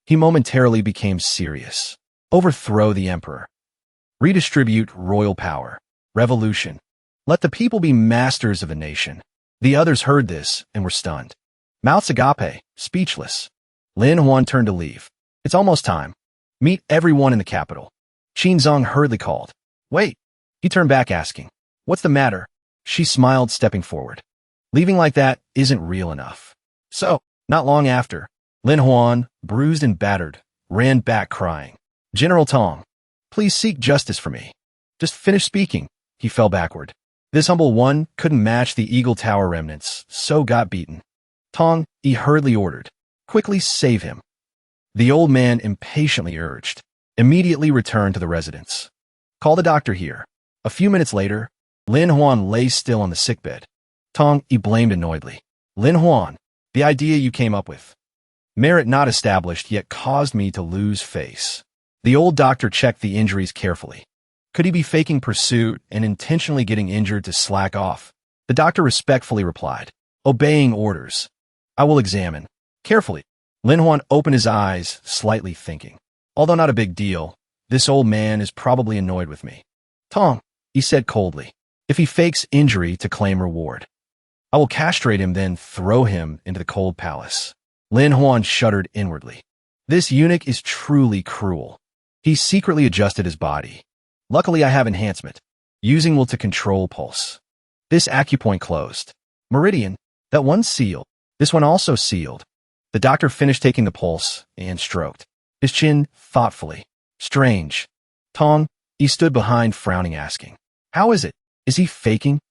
He momentarily became serious. "Overthrow the emperor. Redistribute royal power. Revolution. Let the people be masters of a nation." The others heard this and were stunned. Mouths agape, speechless. Lin Huan turned to leave. "It's almost time. Meet everyone in the capital." Qin Zong hurriedly called. "Wait." He turned back, asking, What's the matter? She smiled, stepping forward. Leaving like that isn't real enough. So, not long after, Lin Huan, bruised and battered, ran back crying. General Tong, please seek justice for me. Just finish speaking. He fell backward. This humble one couldn't match the Eagle Tower remnants, so got beaten. Tong, he hurriedly ordered. Quickly save him. The old man impatiently urged. Immediately return to the residence. Call the doctor here. A few minutes later, Lin Huan lay still on the sickbed. Tong, he blamed annoyedly. Lin Huan, the idea you came up with. Merit not established yet caused me to lose face. The old doctor checked the injuries carefully. Could he be faking pursuit and intentionally getting injured to slack off? The doctor respectfully replied, obeying orders. I will examine. Carefully. Lin Huan opened his eyes, slightly thinking. Although not a big deal, this old man is probably annoyed with me. Tong, he said coldly, if he fakes injury to claim reward, I will castrate him, then throw him into the cold palace. Lin Huan shuddered inwardly. This eunuch is truly cruel. He secretly adjusted his body. Luckily, I have enhancement. Using will to control pulse. This acupoint closed. Meridian, that one sealed. This one also sealed. The doctor finished taking the pulse and stroked his chin thoughtfully. Strange. Tong, he stood behind, frowning, asking, how is it? Is he faking?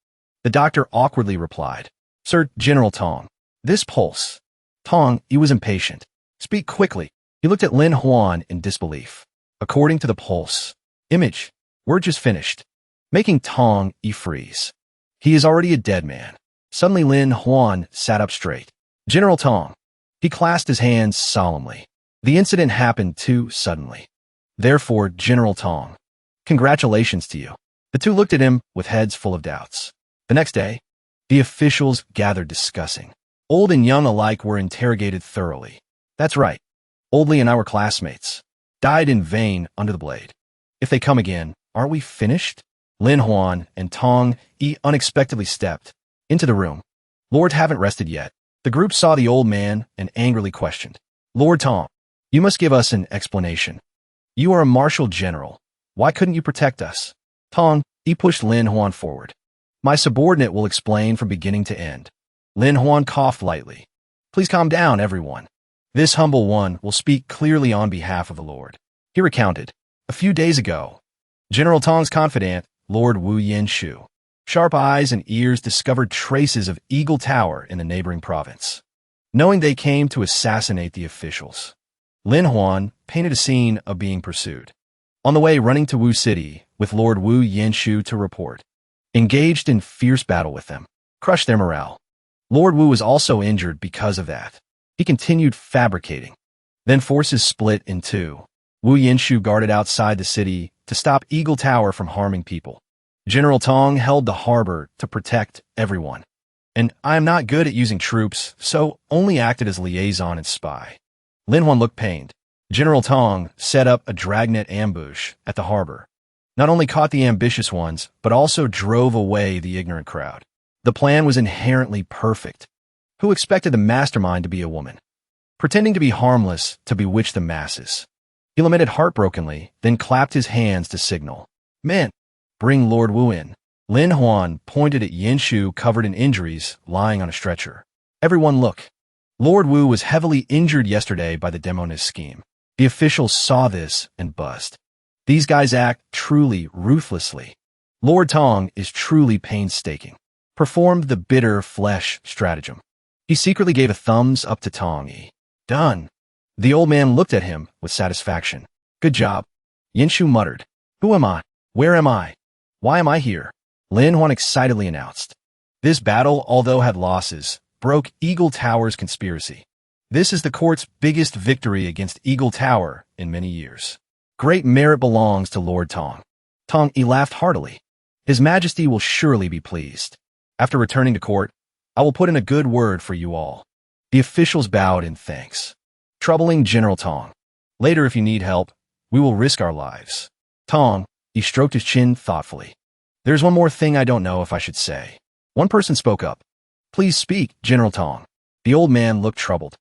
The doctor awkwardly replied, Sir General Tong, this pulse. Tong, he was impatient. Speak quickly. He looked at Lin Huan in disbelief. According to the pulse. Image. We're just finished. Making Tong, he freeze. He is already a dead man. Suddenly Lin Huan sat up straight. General Tong. He clasped his hands solemnly. The incident happened too suddenly. Therefore, General Tong, congratulations to you. The two looked at him with heads full of doubts. The next day, the officials gathered discussing. Old and young alike were interrogated thoroughly. That's right. Oldly and I were classmates. Died in vain under the blade. If they come again, aren't we finished? Lin Huan and Tong unexpectedly stepped into the room. Lord, haven't rested yet. The group saw the old man and angrily questioned. Lord Tong, you must give us an explanation. You are a martial general. Why couldn't you protect us? Tong, he pushed Lin Huan forward. My subordinate will explain from beginning to end. Lin Huan coughed lightly. Please calm down, everyone. This humble one will speak clearly on behalf of the Lord. He recounted. A few days ago, General Tong's confidant, Lord Wu Yenshu, sharp eyes and ears discovered traces of Eagle Tower in the neighboring province. Knowing they came to assassinate the officials, Lin Huan painted a scene of being pursued. On the way running to Wu City with Lord Wu Yenshu to report, engaged in fierce battle with them, crushed their morale. Lord Wu was also injured because of that. He continued fabricating. Then forces split in two. Wu Yenshu guarded outside the city to stop Eagle Tower from harming people. General Tong held the harbor to protect everyone. And I am not good at using troops, so only acted as liaison and spy. Lin Huan looked pained. General Tong set up a dragnet ambush at the harbor. Not only caught the ambitious ones, but also drove away the ignorant crowd. The plan was inherently perfect. Who expected the mastermind to be a woman? Pretending to be harmless to bewitch the masses. He lamented heartbrokenly, then clapped his hands to signal. Men, bring Lord Wu in. Lin Huan pointed at Yenshu covered in injuries, lying on a stretcher. Everyone look. Lord Wu was heavily injured yesterday by the demonist scheme. The officials saw this and buzzed. These guys act truly ruthlessly. Lord Tong is truly painstaking. Performed the bitter flesh stratagem. He secretly gave a thumbs up to Tong. Done. The old man looked at him with satisfaction. Good job. Yenshu muttered. Who am I? Where am I? Why am I here? Lin Huan excitedly announced. This battle, although had losses, broke Eagle Tower's conspiracy. This is the court's biggest victory against Eagle Tower in many years. Great merit belongs to Lord Tong. Tong, he laughed heartily. His Majesty will surely be pleased. After returning to court, I will put in a good word for you all. The officials bowed in thanks. Troubling General Tong. Later, if you need help, we will risk our lives. Tong, he stroked his chin thoughtfully. There's one more thing I don't know if I should say. One person spoke up. Please speak, General Tong. The old man looked troubled.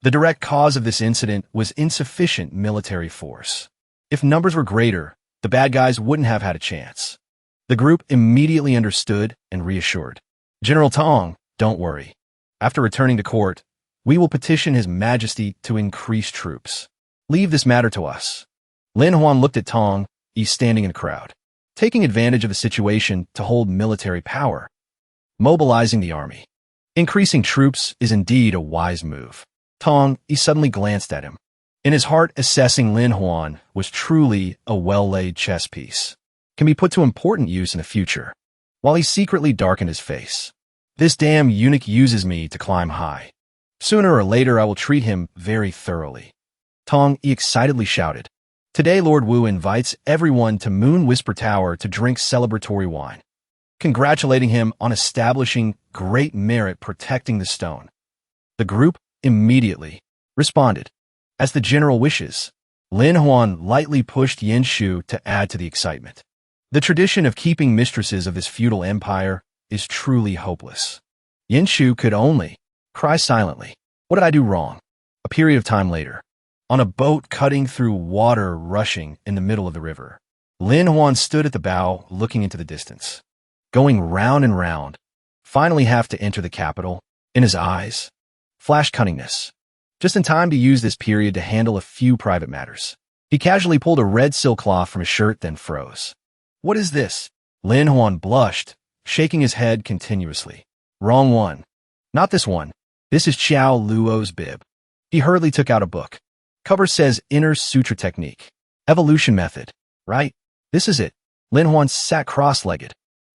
The direct cause of this incident was insufficient military force. If numbers were greater, the bad guys wouldn't have had a chance. The group immediately understood and reassured. General Tong, don't worry. After returning to court, we will petition His Majesty to increase troops. Leave this matter to us. Lin Huan looked at Tong, he's standing in a crowd, taking advantage of the situation to hold military power, mobilizing the army. Increasing troops is indeed a wise move. Tong, he suddenly glanced at him. In his heart, assessing Lin Huan was truly a well-laid chess piece. Can be put to important use in the future. While he secretly darkened his face. This damn eunuch uses me to climb high. Sooner or later I will treat him very thoroughly. Tong, he excitedly shouted. Today Lord Wu invites everyone to Moon Whisper Tower to drink celebratory wine, congratulating him on establishing great merit protecting the stone. The group immediately responded. As the general wishes, Lin Huan lightly pushed Yin Shu to add to the excitement. The tradition of keeping mistresses of this feudal empire is truly hopeless. Yin Shu could only cry silently. What did I do wrong? A period of time later, on a boat cutting through water rushing in the middle of the river, Lin Huan stood at the bow looking into the distance, going round and round, finally have to enter the capital. In his eyes flashed cunningness. Just in time to use this period to handle a few private matters. He casually pulled a red silk cloth from his shirt, then froze. What is this? Lin Huan blushed, shaking his head continuously. Wrong one. Not this one. This is Qiao Luo's bib. He hurriedly took out a book. Cover says Inner Sutra Technique. Evolution Method. Right? This is it. Lin Huan sat cross-legged.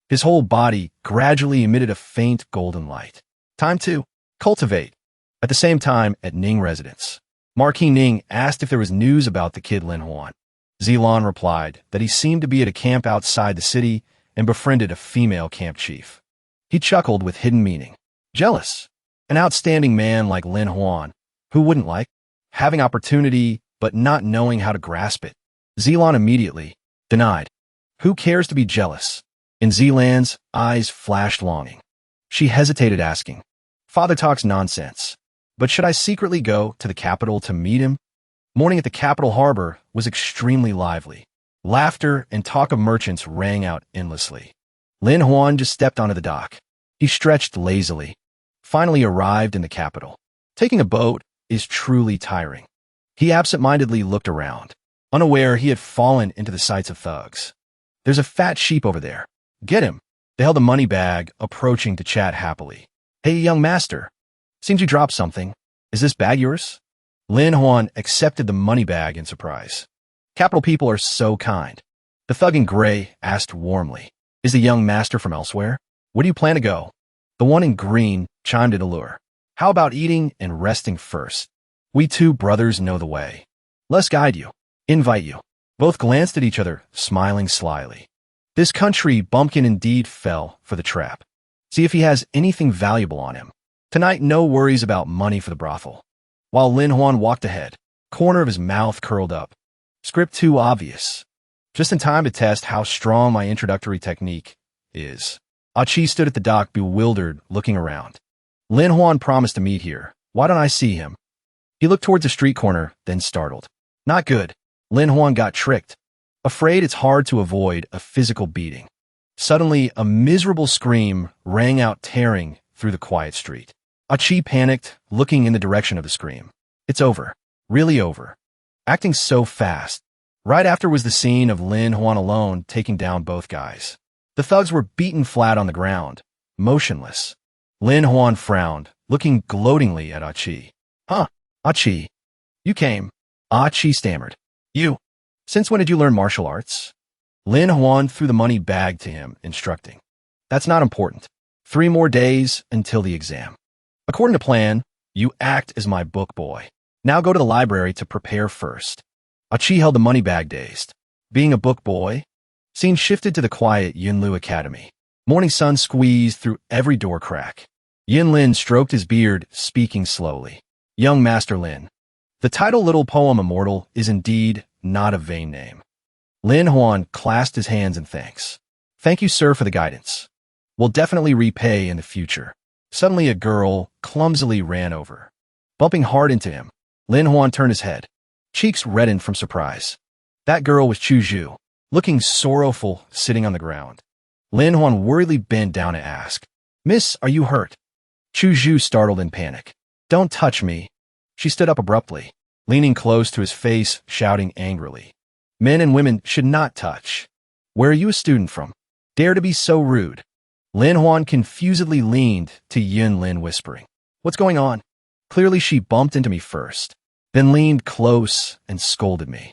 His whole body gradually emitted a faint golden light. Time to cultivate. At the same time, at Ning residence, Marquis Ning asked if there was news about the kid Lin Huan. Zilan replied that he seemed to be at a camp outside the city and befriended a female camp chief. He chuckled with hidden meaning. Jealous. An outstanding man like Lin Huan, who wouldn't like having opportunity but not knowing how to grasp it? Zilan immediately denied. Who cares to be jealous? In Zilan's eyes flashed longing. She hesitated, asking, Father talks nonsense. But should I secretly go to the capital to meet him? Morning at the capital harbor was extremely lively. Laughter and talk of merchants rang out endlessly. Lin Huan just stepped onto the dock. He stretched lazily, finally arrived in the capital. Taking a boat is truly tiring. He absent-mindedly looked around, unaware he had fallen into the sights of thugs. There's a fat sheep over there. Get him. They held a money bag, approaching to chat happily. Hey, young master. Seems you dropped something. Is this bag yours? Lin Huan accepted the money bag in surprise. Capital people are so kind. The thug in gray asked warmly. Is the young master from elsewhere? Where do you plan to go? The one in green chimed in a lure. How about eating and resting first? We two brothers know the way. Let's guide you. Invite you. Both glanced at each other, smiling slyly. This country bumpkin indeed fell for the trap. See if he has anything valuable on him. Tonight, no worries about money for the brothel. While Lin Huan walked ahead, corner of his mouth curled up. Script too obvious. Just in time to test how strong my introductory technique is. Achi stood at the dock, bewildered, looking around. Lin Huan promised to meet here. Why don't I see him? He looked towards the street corner, then startled. Not good. Lin Huan got tricked. Afraid it's hard to avoid a physical beating. Suddenly, a miserable scream rang out, tearing through the quiet street. Achi panicked, looking in the direction of the scream. It's over. Really over. Acting so fast. Right after was the scene of Lin Huan alone taking down both guys. The thugs were beaten flat on the ground, motionless. Lin Huan frowned, looking gloatingly at Achi. Huh, Achi. You came. Achi stammered. You. Since when did you learn martial arts? Lin Huan threw the money bag to him, instructing. That's not important. 3 more days until the exam. According to plan, you act as my book boy. Now go to the library to prepare first. Achi held the money bag, dazed. Being a book boy? Scene shifted to the quiet Yunlu Academy. Morning sun squeezed through every door crack. Yin Lin stroked his beard, speaking slowly. Young Master Lin. The title Little Poem Immortal is indeed not a vain name. Lin Huan clasped his hands in thanks. Thank you, sir, for the guidance. We'll definitely repay in the future. Suddenly a girl clumsily ran over. Bumping hard into him, Lin Huan turned his head. Cheeks reddened from surprise. That girl was Chu Zhu, looking sorrowful, sitting on the ground. Lin Huan worriedly bent down to ask, "Miss, are you hurt?" Chu Zhu startled in panic. "Don't touch me." She stood up abruptly, leaning close to his face, shouting angrily, "Men and women should not touch. Where are you a student from? Dare to be so rude?" Lin Huan confusedly leaned to Yun Lin, whispering, "What's going on?" Clearly she bumped into me first, then leaned close and scolded me.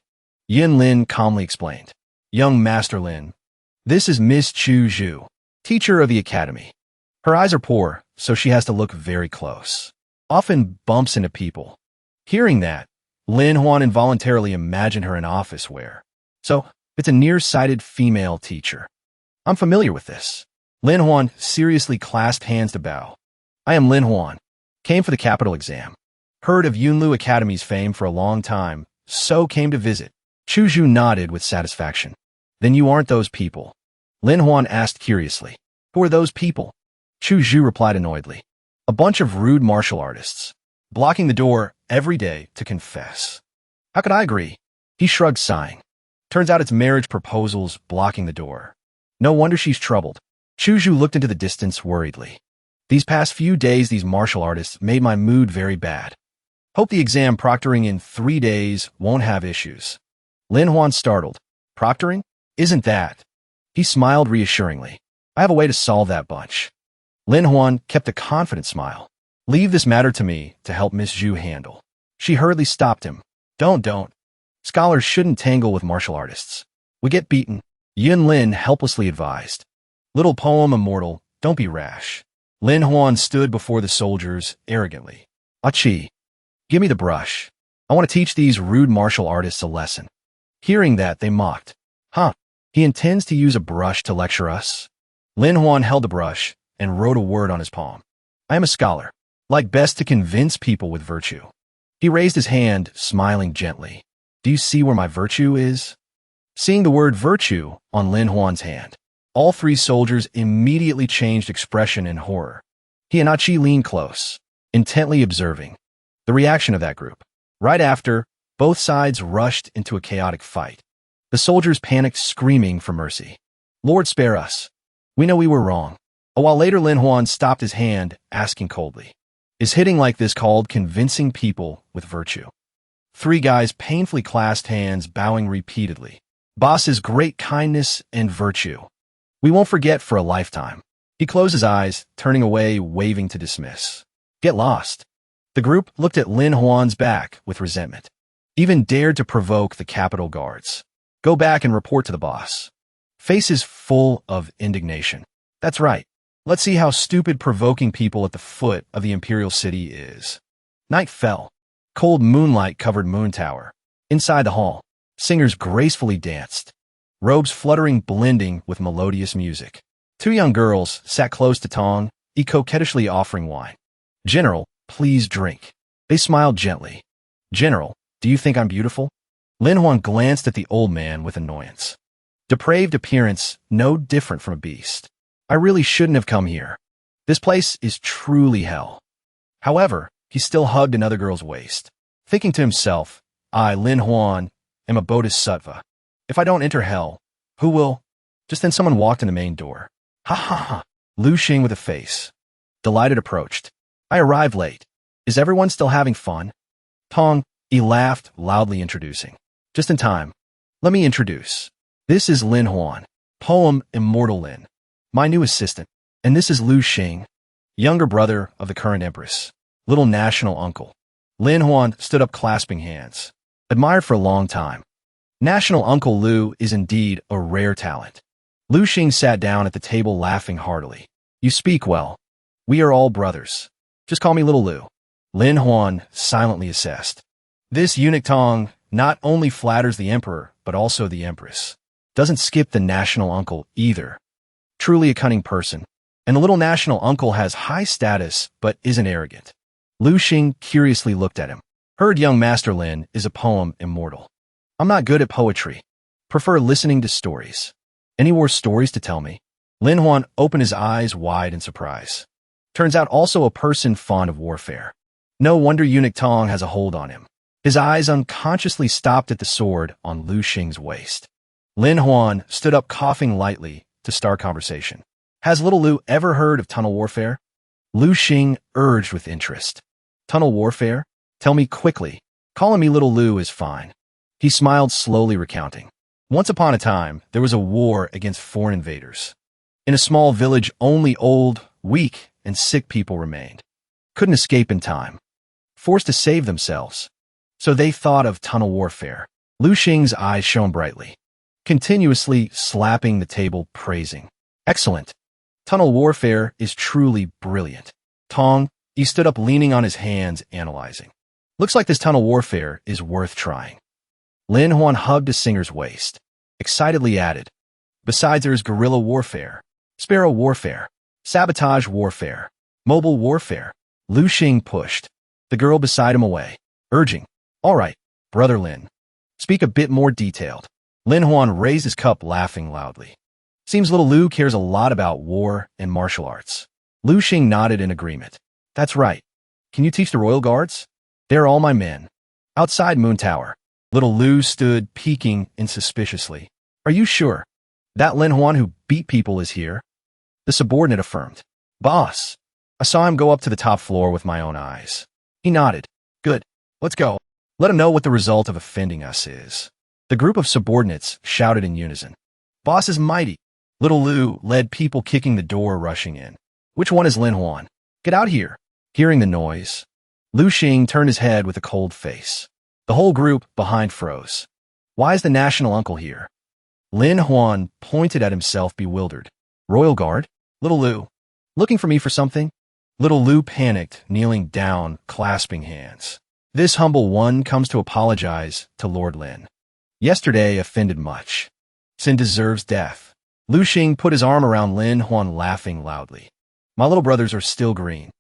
Yun Lin calmly explained, "Young Master Lin, this is Miss Chu Zhu, teacher of the academy. Her eyes are poor, so she has to look very close. Often bumps into people." Hearing that, Lin Huan involuntarily imagined her in office wear. "So, it's a nearsighted female teacher. I'm familiar with this." Lin Huan seriously clasped hands to bow. "I am Lin Huan. Came for the capital exam. Heard of Yunlu Academy's fame for a long time, so came to visit." Chu Zhu nodded with satisfaction. "Then you aren't those people?" Lin Huan asked curiously. "Who are those people?" Chu Zhu replied annoyedly. "A bunch of rude martial artists, blocking the door every day to confess." "How could I agree?" He shrugged, sighing. "Turns out it's marriage proposals blocking the door. No wonder she's troubled." Chu Zhu looked into the distance worriedly. "These past few days, these martial artists made my mood very bad. Hope the exam proctoring in 3 days won't have issues." Lin Huan startled. "Proctoring? Isn't that?" He smiled reassuringly. "I have a way to solve that bunch." Lin Huan kept a confident smile. "Leave this matter to me to help Miss Zhu handle." She hurriedly stopped him. Don't. Scholars shouldn't tangle with martial artists. We get beaten." Yun Lin helplessly advised. "Little poem immortal, don't be rash." Lin Huan stood before the soldiers arrogantly. "Achi, give me the brush. I want to teach these rude martial artists a lesson." Hearing that, they mocked. "Huh, he intends to use a brush to lecture us?" Lin Huan held the brush and wrote a word on his palm. "I am a scholar, like best to convince people with virtue." He raised his hand, smiling gently. "Do you see where my virtue is?" Seeing the word virtue on Lin Huan's hand, all 3 soldiers immediately changed expression in horror. He and Achi leaned close, intently observing the reaction of that group. Right after, both sides rushed into a chaotic fight. The soldiers panicked, screaming for mercy. "Lord, spare us. We know we were wrong." A while later, Lin Huan stopped his hand, asking coldly, "Is hitting like this called convincing people with virtue?" 3 guys painfully clasped hands, bowing repeatedly. "Boss's great kindness and virtue. We won't forget for a lifetime." He closed his eyes, turning away, waving to dismiss. "Get lost." The group looked at Lin Huan's back with resentment. Even dared to provoke the capital guards. "Go back and report to the boss." Faces full of indignation. "That's right. Let's see how stupid provoking people at the foot of the Imperial city is." Night fell. Cold moonlight covered Moon Tower. Inside the hall, singers gracefully danced, robes fluttering, blending with melodious music. 2 young girls sat close to Tong, coquettishly offering wine. "General, please drink." They smiled gently. "General, do you think I'm beautiful?" Lin Huan glanced at the old man with annoyance. Depraved appearance, no different from a beast. "I really shouldn't have come here. This place is truly hell." However, he still hugged another girl's waist, thinking to himself, "I, Lin Huan, am a bodhisattva. If I don't enter hell, who will?" Just then someone walked in the main door. "Ha ha ha." Lu Xing with a face delighted approached. "I arrived late. Is everyone still having fun?" Tong, he laughed, loudly introducing. "Just in time. Let me introduce. This is Lin Huan, poem Immortal Lin, my new assistant. And this is Lu Xing, younger brother of the current empress, little national uncle." Lin Huan stood up, clasping hands. Admired for a long time. National Uncle Lu is indeed a rare talent. Lu Xing sat down at the table, laughing heartily. "You speak well. We are all brothers. Just call me Little Lu." Lin Huan silently assessed. This eunuch Tong not only flatters the emperor, but also the empress. Doesn't skip the national uncle either. Truly a cunning person. And the little national uncle has high status, but isn't arrogant. Lu Xing curiously looked at him. "Heard young Master Lin is a poem immortal. I'm not good at poetry. Prefer listening to stories. Any more stories to tell me?" Lin Huan opened his eyes wide in surprise. Turns out also a person fond of warfare. No wonder eunuch Tong has a hold on him. His eyes unconsciously stopped at the sword on Lu Xing's waist. Lin Huan stood up, coughing lightly, to start conversation. Has little Lu ever heard of tunnel warfare? Lu Xing urged with interest. Tunnel warfare? Tell me quickly. Calling me little Lu is fine. He smiled, slowly recounting. Once upon a time, there was a war against foreign invaders. In a small village, only old, weak, and sick people remained. Couldn't escape in time. Forced to save themselves. So they thought of tunnel warfare. Lu Xing's eyes shone brightly, continuously slapping the table, praising. Excellent. Tunnel warfare is truly brilliant. Tong, he stood up, leaning on his hands, analyzing. Looks like this tunnel warfare is worth trying. Lin Huan hugged his singer's waist, excitedly added. Besides, there's guerrilla warfare, sparrow warfare, sabotage warfare, mobile warfare. Lu Xing pushed the girl beside him away, urging, all right, brother Lin. Speak a bit more detailed. Lin Huan raised his cup, laughing loudly. Seems little Lu cares a lot about war and martial arts. Lu Xing nodded in agreement. That's right. Can you teach the royal guards? They're all my men. Outside Moon Tower, little Lu stood, peeking insuspiciously. Are you sure? That Lin Huan who beat people is here? The subordinate affirmed. Boss, I saw him go up to the top floor with my own eyes. He nodded. Good. Let's go. Let him know what the result of offending us is. The group of subordinates shouted in unison. Boss is mighty. Little Lu led people, kicking the door, rushing in. Which one is Lin Huan? Get out here. Hearing the noise, Lu Xing turned his head with a cold face. The whole group behind froze. Why is the national uncle here? Lin Huan pointed at himself, bewildered. Royal Guard? Little Lu. Looking for me for something? Little Lu panicked, kneeling down, clasping hands. This humble one comes to apologize to Lord Lin. Yesterday offended much. Sin deserves death. Lu Xing put his arm around Lin Huan, laughing loudly. My little brothers are still green.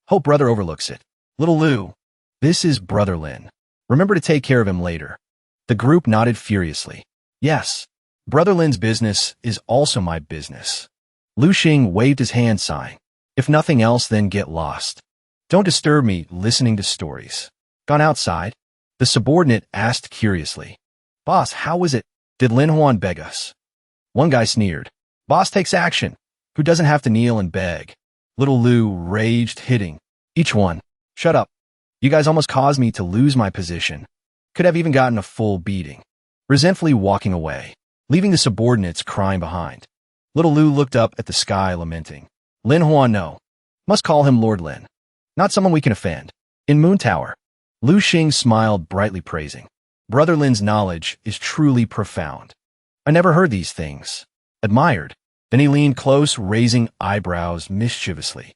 Hope brother overlooks it. Little Lu, this is brother Lin. Remember to take care of him later. The group nodded furiously. Yes, brother Lin's business is also my business. Lu Xing waved his hand, sighing. If nothing else, then get lost. Don't disturb me listening to stories. Gone outside? The subordinate asked curiously. Boss, how was it? Did Lin Huan beg us? One guy sneered. Boss takes action. Who doesn't have to kneel and beg? Little Lu raged, hitting each one. Shut up. You guys almost caused me to lose my position. Could have even gotten a full beating. Resentfully walking away, leaving the subordinates crying behind. Little Lu looked up at the sky, lamenting. Lin Huan, no. Must call him Lord Lin. Not someone we can offend. In Moon Tower. Lu Xing smiled, brightly praising. Brother Lin's knowledge is truly profound. I never heard these things. Admired. Then he leaned close, raising eyebrows mischievously.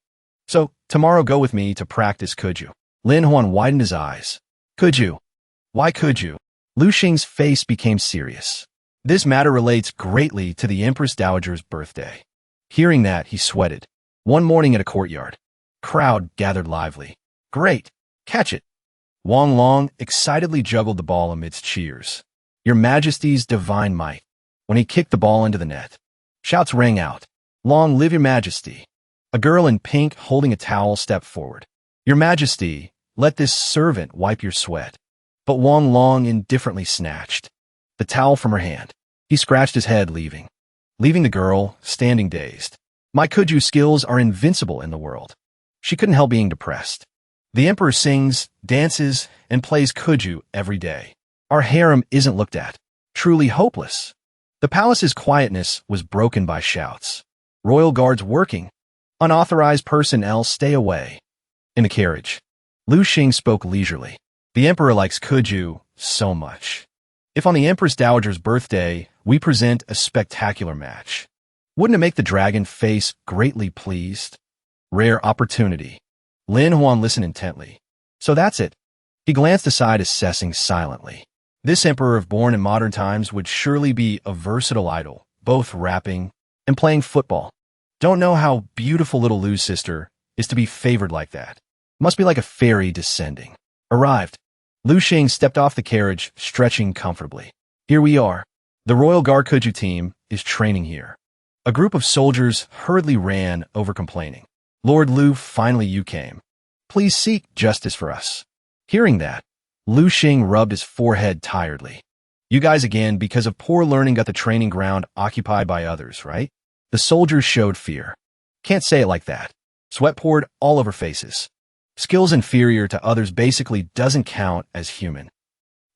So, tomorrow go with me to practice, could you? Lin Huan widened his eyes. Could you? Why could you? Lu Xing's face became serious. This matter relates greatly to the Empress Dowager's birthday. Hearing that, he sweated. One morning at a courtyard. Crowd gathered lively. Great! Catch it! Wang Long excitedly juggled the ball amidst cheers. Your Majesty's divine might. When he kicked the ball into the net, shouts rang out. Long live your Majesty. A girl in pink holding a towel stepped forward. Your Majesty, let this servant wipe your sweat. But Wang Long indifferently snatched the towel from her hand. He scratched his head, leaving the girl standing dazed. My Kuju skills are invincible in the world. She couldn't help being depressed. The emperor sings, dances, and plays Kuju every day. Our harem isn't looked at. Truly hopeless. The palace's quietness was broken by shouts. Royal guards working. Unauthorized personnel, stay away. In the carriage, Lu Xing spoke leisurely. The emperor likes Kuju so much. If on the Empress Dowager's birthday, we present a spectacular match, wouldn't it make the dragon face greatly pleased? Rare opportunity. Lin Huan listened intently. So that's it. He glanced aside, assessing silently. This emperor born in modern times would surely be a versatile idol, both rapping and playing football. Don't know how beautiful little Lu's sister is to be favored like that. Must be like a fairy descending. Arrived. Lu Xing stepped off the carriage, stretching comfortably. Here we are. The Royal Guard Kuju team is training here. A group of soldiers hurriedly ran over, complaining. Lord Lu, finally you came. Please seek justice for us. Hearing that, Lu Xing rubbed his forehead tiredly. You guys again, because of poor learning, got the training ground occupied by others, right? The soldiers showed fear. Can't say it like that. Sweat poured all over faces. Skills inferior to others basically doesn't count as human.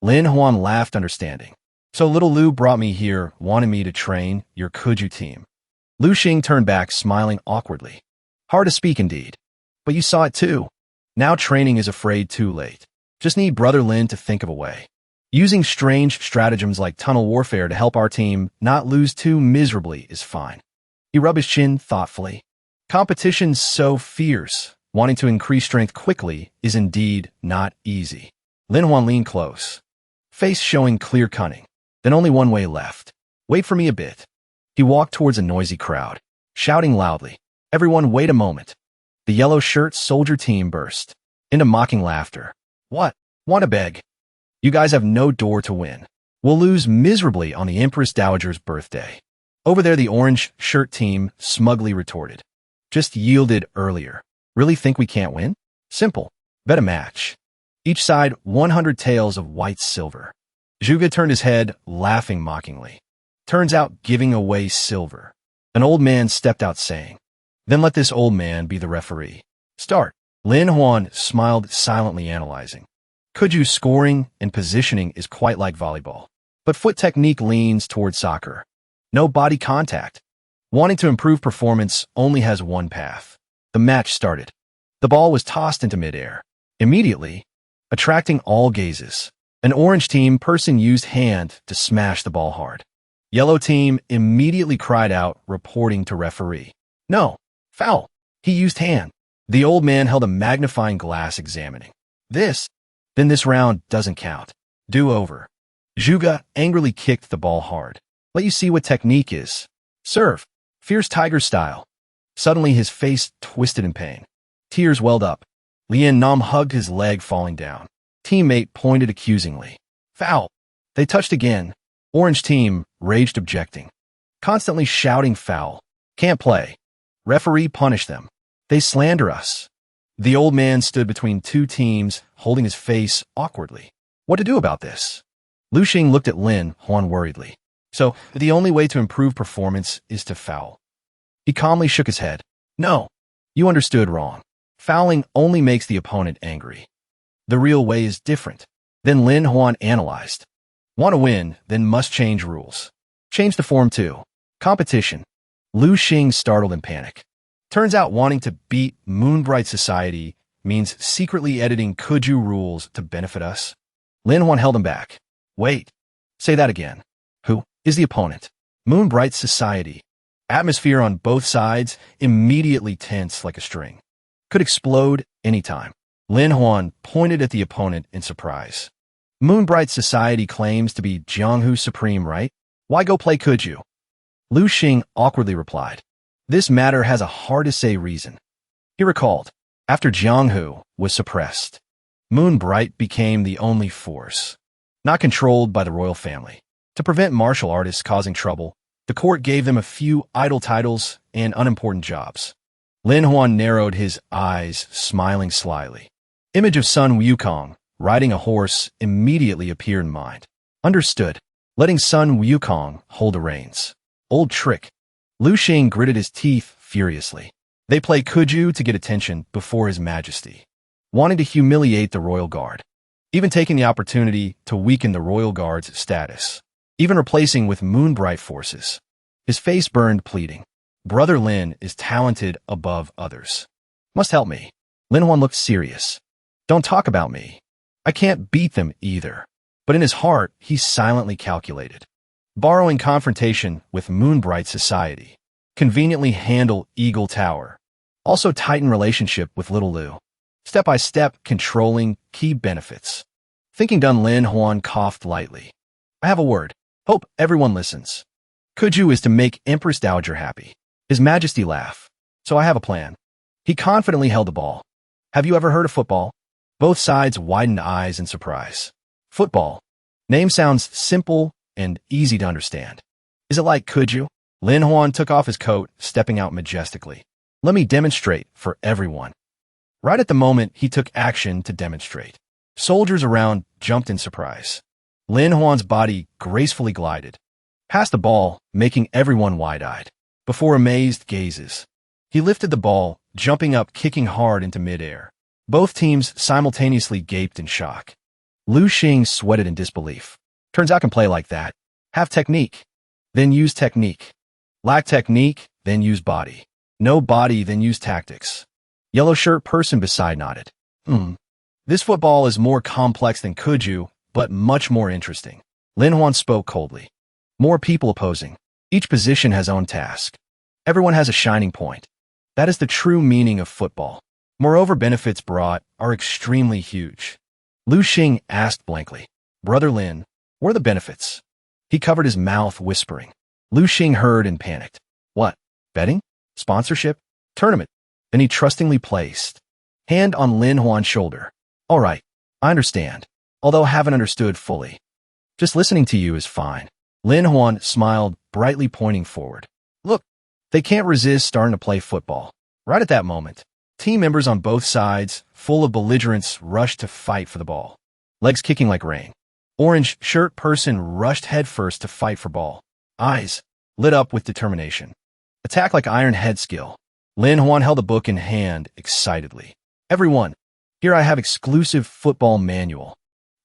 Lin Huan laughed understanding. So little Lu brought me here, wanted me to train your Kuju team. Lu Xing turned back, smiling awkwardly. Hard to speak indeed. But you saw it too. Now training is afraid too late. Just need Brother Lin to think of a way. Using strange stratagems like tunnel warfare to help our team not lose too miserably is fine. He rubbed his chin thoughtfully. Competition's so fierce. Wanting to increase strength quickly is indeed not easy. Lin Huan leaned close, face showing clear cunning. Then only one way left. Wait for me a bit. He walked towards a noisy crowd, shouting loudly. Everyone wait a moment. The yellow shirt soldier team burst into mocking laughter. What? Want to beg? You guys have no door to win. We'll lose miserably on the Empress Dowager's birthday. Over there the orange shirt team smugly retorted. Just yielded earlier. Really think we can't win? Simple. Bet a match. Each side 100 taels of white silver. Zhuge turned his head, laughing mockingly. Turns out giving away silver. An old man stepped out saying, then let this old man be the referee. Start. Lin Huan smiled silently analyzing. Kuju's scoring and positioning is quite like volleyball. But foot technique leans toward soccer. No body contact. Wanting to improve performance only has one path. The match started. The ball was tossed into midair. Immediately, attracting all gazes. An orange team person used hand to smash the ball hard. Yellow team immediately cried out, reporting to referee. No, foul. He used hand. The old man held a magnifying glass examining. Then this round doesn't count. Do over. Zhuge angrily kicked the ball hard. Let you see what technique is. Serve. Fierce tiger style. Suddenly his face twisted in pain. Tears welled up. Lian Nam hugged his leg falling down. Teammate pointed accusingly. Foul. They touched again. Orange team raged objecting. Constantly shouting foul. Can't play. Referee punished them. They slander us. The old man stood between two teams, holding his face awkwardly. What to do about this? Lu Xing looked at Lin Huan worriedly. So, the only way to improve performance is to foul. He calmly shook his head. No, you understood wrong. Fouling only makes the opponent angry. The real way is different. Then Lin Huan analyzed. Want to win, then must change rules. Change the form too. Competition. Lu Xing startled in panic. Turns out wanting to beat Moonbright Society means secretly editing Kuju rules to benefit us. Lin Huan held him back. Wait. Say that again. Who is the opponent? Moonbright Society. Atmosphere on both sides immediately tense like a string. Could explode anytime. Lin Huan pointed at the opponent in surprise. Moonbright Society claims to be Jianghu Supreme, right? Why go play Kuju? Lu Xing awkwardly replied. This matter has a hard-to-say reason. He recalled, after Jianghu was suppressed, Moonbright became the only force, not controlled by the royal family. To prevent martial artists causing trouble, the court gave them a few idle titles and unimportant jobs. Lin Huan narrowed his eyes, smiling slyly. Image of Sun Wukong, riding a horse, immediately appeared in mind. Understood. Letting Sun Wukong hold the reins. Old trick. Lu Xing gritted his teeth furiously. They play Kuju to get attention before His Majesty, wanting to humiliate the Royal Guard, even taking the opportunity to weaken the Royal Guard's status, even replacing with Moonbright forces. His face burned, pleading. Brother Lin is talented above others. Must help me. Lin Huan looked serious. Don't talk about me. I can't beat them either. But in his heart, he silently calculated. Borrowing confrontation with Moonbright Society. Conveniently handle Eagle Tower. Also tighten relationship with Little Lu. Step by step, controlling key benefits. Thinking done, Lin Huan coughed lightly. I have a word. Hope everyone listens. Kuju is to make Empress Dowager happy. His Majesty laughed. So I have a plan. He confidently held the ball. Have you ever heard of football? Both sides widened eyes in surprise. Football. Name sounds simple and easy to understand. Is it like Kuju? Lin Huan took off his coat, stepping out majestically. Let me demonstrate for everyone. Right at the moment, he took action to demonstrate. Soldiers around jumped in surprise. Lin Huan's body gracefully glided past the ball, making everyone wide-eyed. before amazed gazes. He lifted the ball, jumping up, kicking hard into midair. Both teams simultaneously gaped in shock. Lu Xing sweated in disbelief. Turns out I can play like that. Have technique, then use technique. Lack technique, then use body. No body, then use tactics. Yellow shirt person beside nodded. This football is more complex than Kuju, but much more interesting. Lin Huan spoke coldly. More people opposing. Each position has own task. Everyone has a shining point. That is the true meaning of football. Moreover, benefits brought are extremely huge. Lu Xing asked blankly. Brother Lin, what are the benefits? He covered his mouth, whispering. Lu Xing heard and panicked. What? Betting? Sponsorship? Tournament? Then he trustingly placed hand on Lin Huan's shoulder. All right, I understand, although haven't understood fully. Just listening to you is fine. Lin Huan smiled, brightly pointing forward. Look, they can't resist starting to play football. Right at that moment, team members on both sides, full of belligerence, rushed to fight for the ball. Legs kicking like rain. Orange shirt person rushed headfirst to fight for ball. Eyes lit up with determination. Attack like iron head skill. Lin Huan held a book in hand excitedly. Everyone, here I have exclusive football manual.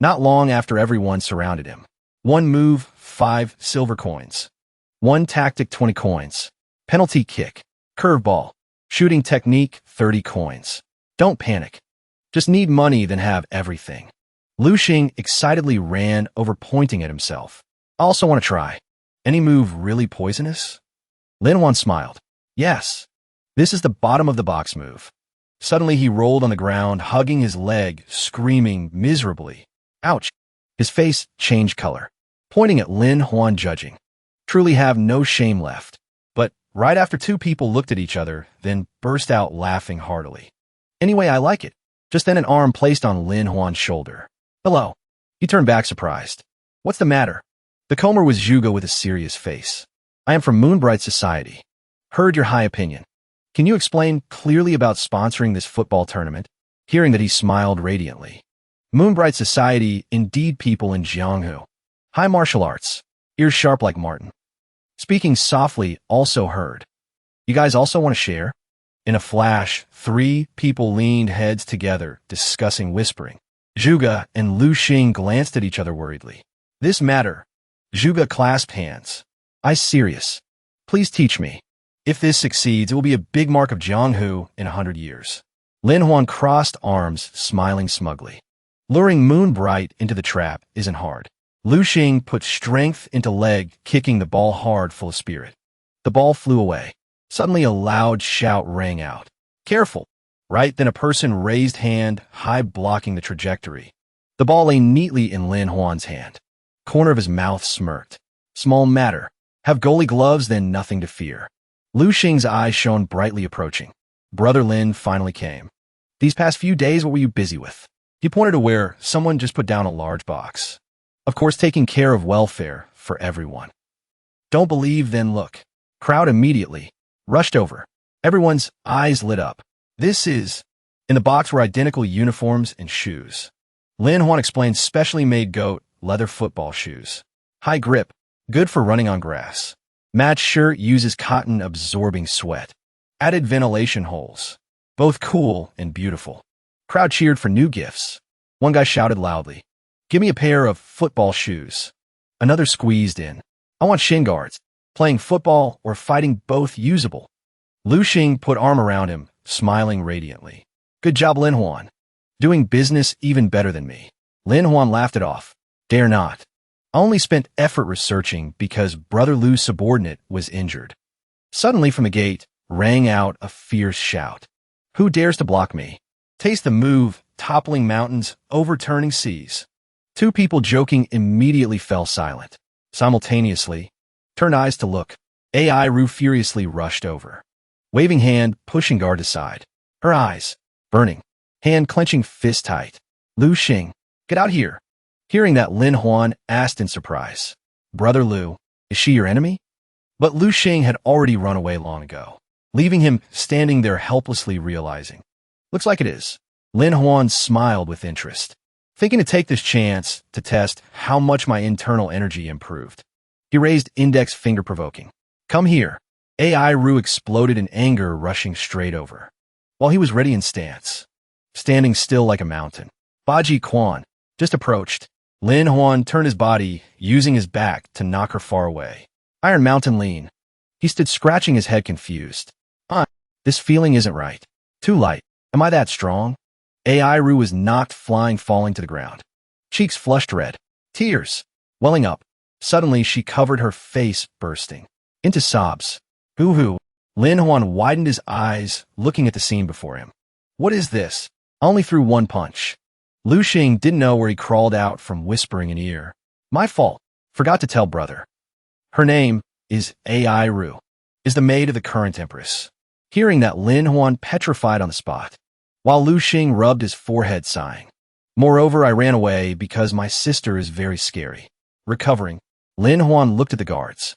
Not long after everyone surrounded him. 1 move, 5 silver coins. 1 tactic, 20 coins. Penalty kick. Curveball. Shooting technique, 30 coins. Don't panic. Just need money, then have everything. Lu Xing excitedly ran over, pointing at himself. I also want to try. Any move really poisonous? Lin Huan smiled. Yes. This is the bottom of the box move. Suddenly he rolled on the ground, hugging his leg, screaming miserably. Ouch. His face changed color, pointing at Lin Huan, judging. Truly have no shame left. But right after 2 people looked at each other, then burst out laughing heartily. Anyway, I like it. Just then an arm placed on Lin Huan's shoulder. Hello. He turned back surprised. What's the matter? The comer was Zhuge with a serious face. I am from Moonbright Society. Heard your high opinion. Can you explain clearly about sponsoring this football tournament? Hearing that, he smiled radiantly. Moonbright Society, indeed, people in Jianghu. High martial arts. Ears sharp like Martin. Speaking softly, also heard. You guys also want to share? In a flash, 3 people leaned heads together, discussing, whispering. Zhuge and Lu Xing glanced at each other worriedly. This matter. Zhuge clasped hands. I serious. Please teach me. If this succeeds, it will be a big mark of Jianghu in 100 years. Lin Huan crossed arms, smiling smugly. Luring Moonbright into the trap isn't hard. Lu Xing put strength into leg, kicking the ball hard, full of spirit. The ball flew away. Suddenly a loud shout rang out. Careful! Right then a person raised hand, high, blocking the trajectory. The ball lay neatly in Lin Huan's hand. Corner of his mouth smirked. Small matter. Have goalie gloves, then nothing to fear. Lu Xing's eyes shone brightly, approaching. Brother Lin finally came. These past few days, what were you busy with? He pointed to where someone just put down a large box. Of course, taking care of welfare for everyone. Don't believe, then look. Crowd immediately rushed over. Everyone's eyes lit up. This is... In the box were identical uniforms and shoes. Lin Huan explained specially made goat leather football shoes. High grip, good for running on grass. Match shirt uses cotton, absorbing sweat. Added ventilation holes. Both cool and beautiful. Crowd cheered for new gifts. One guy shouted loudly, "Give me a pair of football shoes." Another squeezed in. "I want shin guards. Playing football or fighting, both usable." Lu Xing put arm around him, smiling radiantly. "Good job, Lin Huan. Doing business even better than me." Lin Huan laughed it off. "Dare not. I only spent effort researching because Brother Lu's subordinate was injured." Suddenly from the gate rang out a fierce shout. "Who dares to block me? Taste the move, toppling mountains, overturning seas." 2 people joking immediately fell silent. Simultaneously, turned eyes to look. AI Ru furiously rushed over. Waving hand, pushing guard aside. Her eyes burning, hand clenching fist tight. "Lu Xing, get out here." Hearing that, Lin Huan asked in surprise. "Brother Lu, is she your enemy?" But Lu Xing had already run away long ago, leaving him standing there helplessly, realizing. "Looks like it is." Lin Huan smiled with interest, thinking to take this chance to test how much my internal energy improved. He raised index finger, provoking. "Come here." AI Ru exploded in anger, rushing straight over. While he was ready in stance, standing still like a mountain, Baji Quan just approached. Lin Huan turned his body, using his back to knock her far away. Iron Mountain lean. He stood scratching his head confused. This feeling isn't right. Too light. Am I that strong? AI Ru was knocked flying, falling to the ground. Cheeks flushed red. Tears welling up. Suddenly, she covered her face, bursting into sobs. Hoo-hoo. Lin Huan widened his eyes, looking at the scene before him. What is this? I only threw one punch. Lu Xing didn't know where he crawled out from, whispering in ear. My fault. Forgot to tell brother. Her name is AI Ru, is the maid of the current empress. Hearing that, Lin Huan petrified on the spot, while Lu Xing rubbed his forehead, sighing. Moreover, I ran away because my sister is very scary. Recovering, Lin Huan looked at the guards.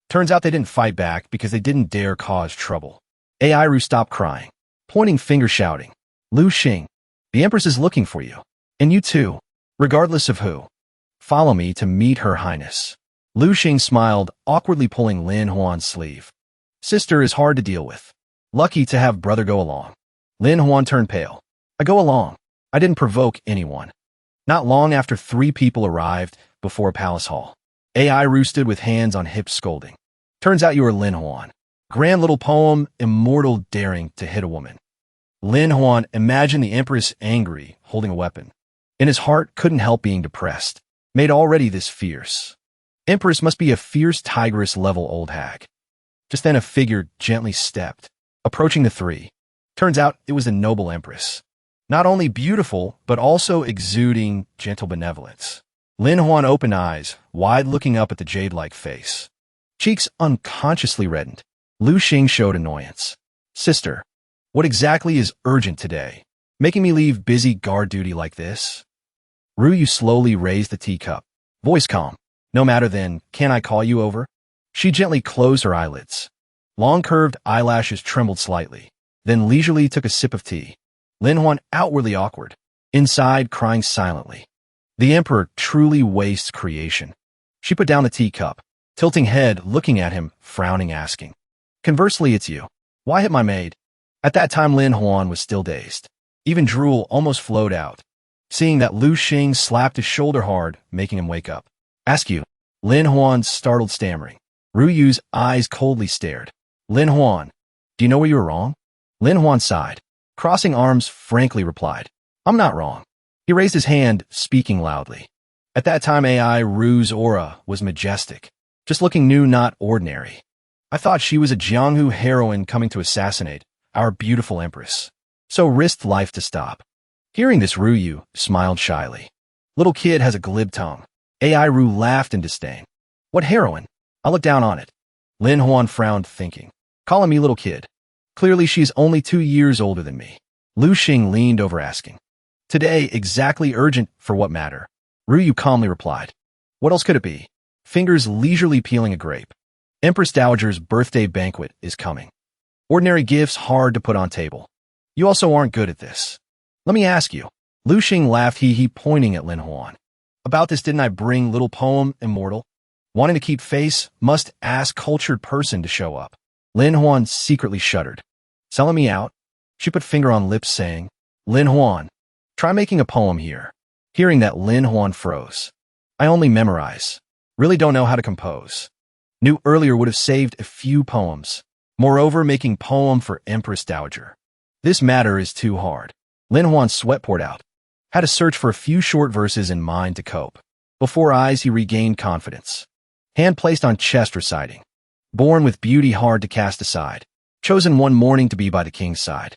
Turns out they didn't fight back because they didn't dare cause trouble. AI Ru stopped crying, pointing finger, shouting, Lu Xing, the empress is looking for you. And you too, regardless of who. Follow me to meet her highness. Lu Xing smiled, awkwardly pulling Lin Huan's sleeve. Sister is hard to deal with. Lucky to have brother go along. Lin Huan turned pale. I go along. I didn't provoke anyone. Not long after, 3 people arrived before Palace Hall. AI Ru stood with hands on hips, scolding. Turns out you are Lin Huan. Grand little poem, immortal, daring to hit a woman. Lin Huan imagined the empress angry, holding a weapon. In his heart, couldn't help being depressed, made already this fierce. Empress must be a fierce tigress-level old hag. Just then a figure gently stepped, approaching the 3. Turns out it was the noble empress. Not only beautiful, but also exuding gentle benevolence. Lin Huan opened eyes, wide, looking up at the jade-like face. Cheeks unconsciously reddened. Lu Xing showed annoyance. Sister, what exactly is urgent today? Making me leave busy guard duty like this? Ru Yu slowly raised the teacup. Voice calm. No matter then, can I call you over? She gently closed her eyelids. Long curved eyelashes trembled slightly, then leisurely took a sip of tea. Lin Huan outwardly awkward, inside crying silently. The emperor truly wastes creation. She put down the teacup, tilting head, looking at him, frowning, asking. Conversely, it's you. Why hit my maid? At that time, Lin Huan was still dazed. Even drool almost flowed out. Seeing that, Lu Xing slapped his shoulder hard, making him wake up. Ask you. Lin Huan startled, stammering. Ru Yu's eyes coldly stared. Lin Huan, do you know where you were wrong? Lin Huan sighed. Crossing arms, frankly replied. I'm not wrong. He raised his hand, speaking loudly. At that time, AI Ru's aura was majestic, just looking new, not ordinary. I thought she was a Jianghu heroine coming to assassinate our beautiful empress, so risked life to stop. Hearing this, Ru Yu smiled shyly. Little kid has a glib tongue. AI Ru laughed in disdain. What heroine? I looked down on it. Lin Huan frowned, thinking. Calling me little kid. Clearly she's only 2 years older than me. Lu Xing leaned over, asking. Today, exactly urgent for what matter? Ru Yu calmly replied. What else could it be? Fingers leisurely peeling a grape. Empress Dowager's birthday banquet is coming. Ordinary gifts hard to put on table. You also aren't good at this. Let me ask you. Lu Xing laughed, he pointing at Lin Huan. About this, didn't I bring little poem immortal? Wanting to keep face, must ask cultured person to show up. Lin Huan secretly shuddered. Selling me out? She put finger on lips, saying, Lin Huan, try making a poem here. Hearing that, Lin Huan froze. I only memorize. Really don't know how to compose. Knew earlier would have saved a few poems. Moreover, making poem for Empress Dowager. This matter is too hard. Lin Huan's sweat poured out. Had to search for a few short verses in mind to cope. Before eyes, he regained confidence. Hand placed on chest, reciting. Born with beauty hard to cast aside. Chosen one morning to be by the king's side.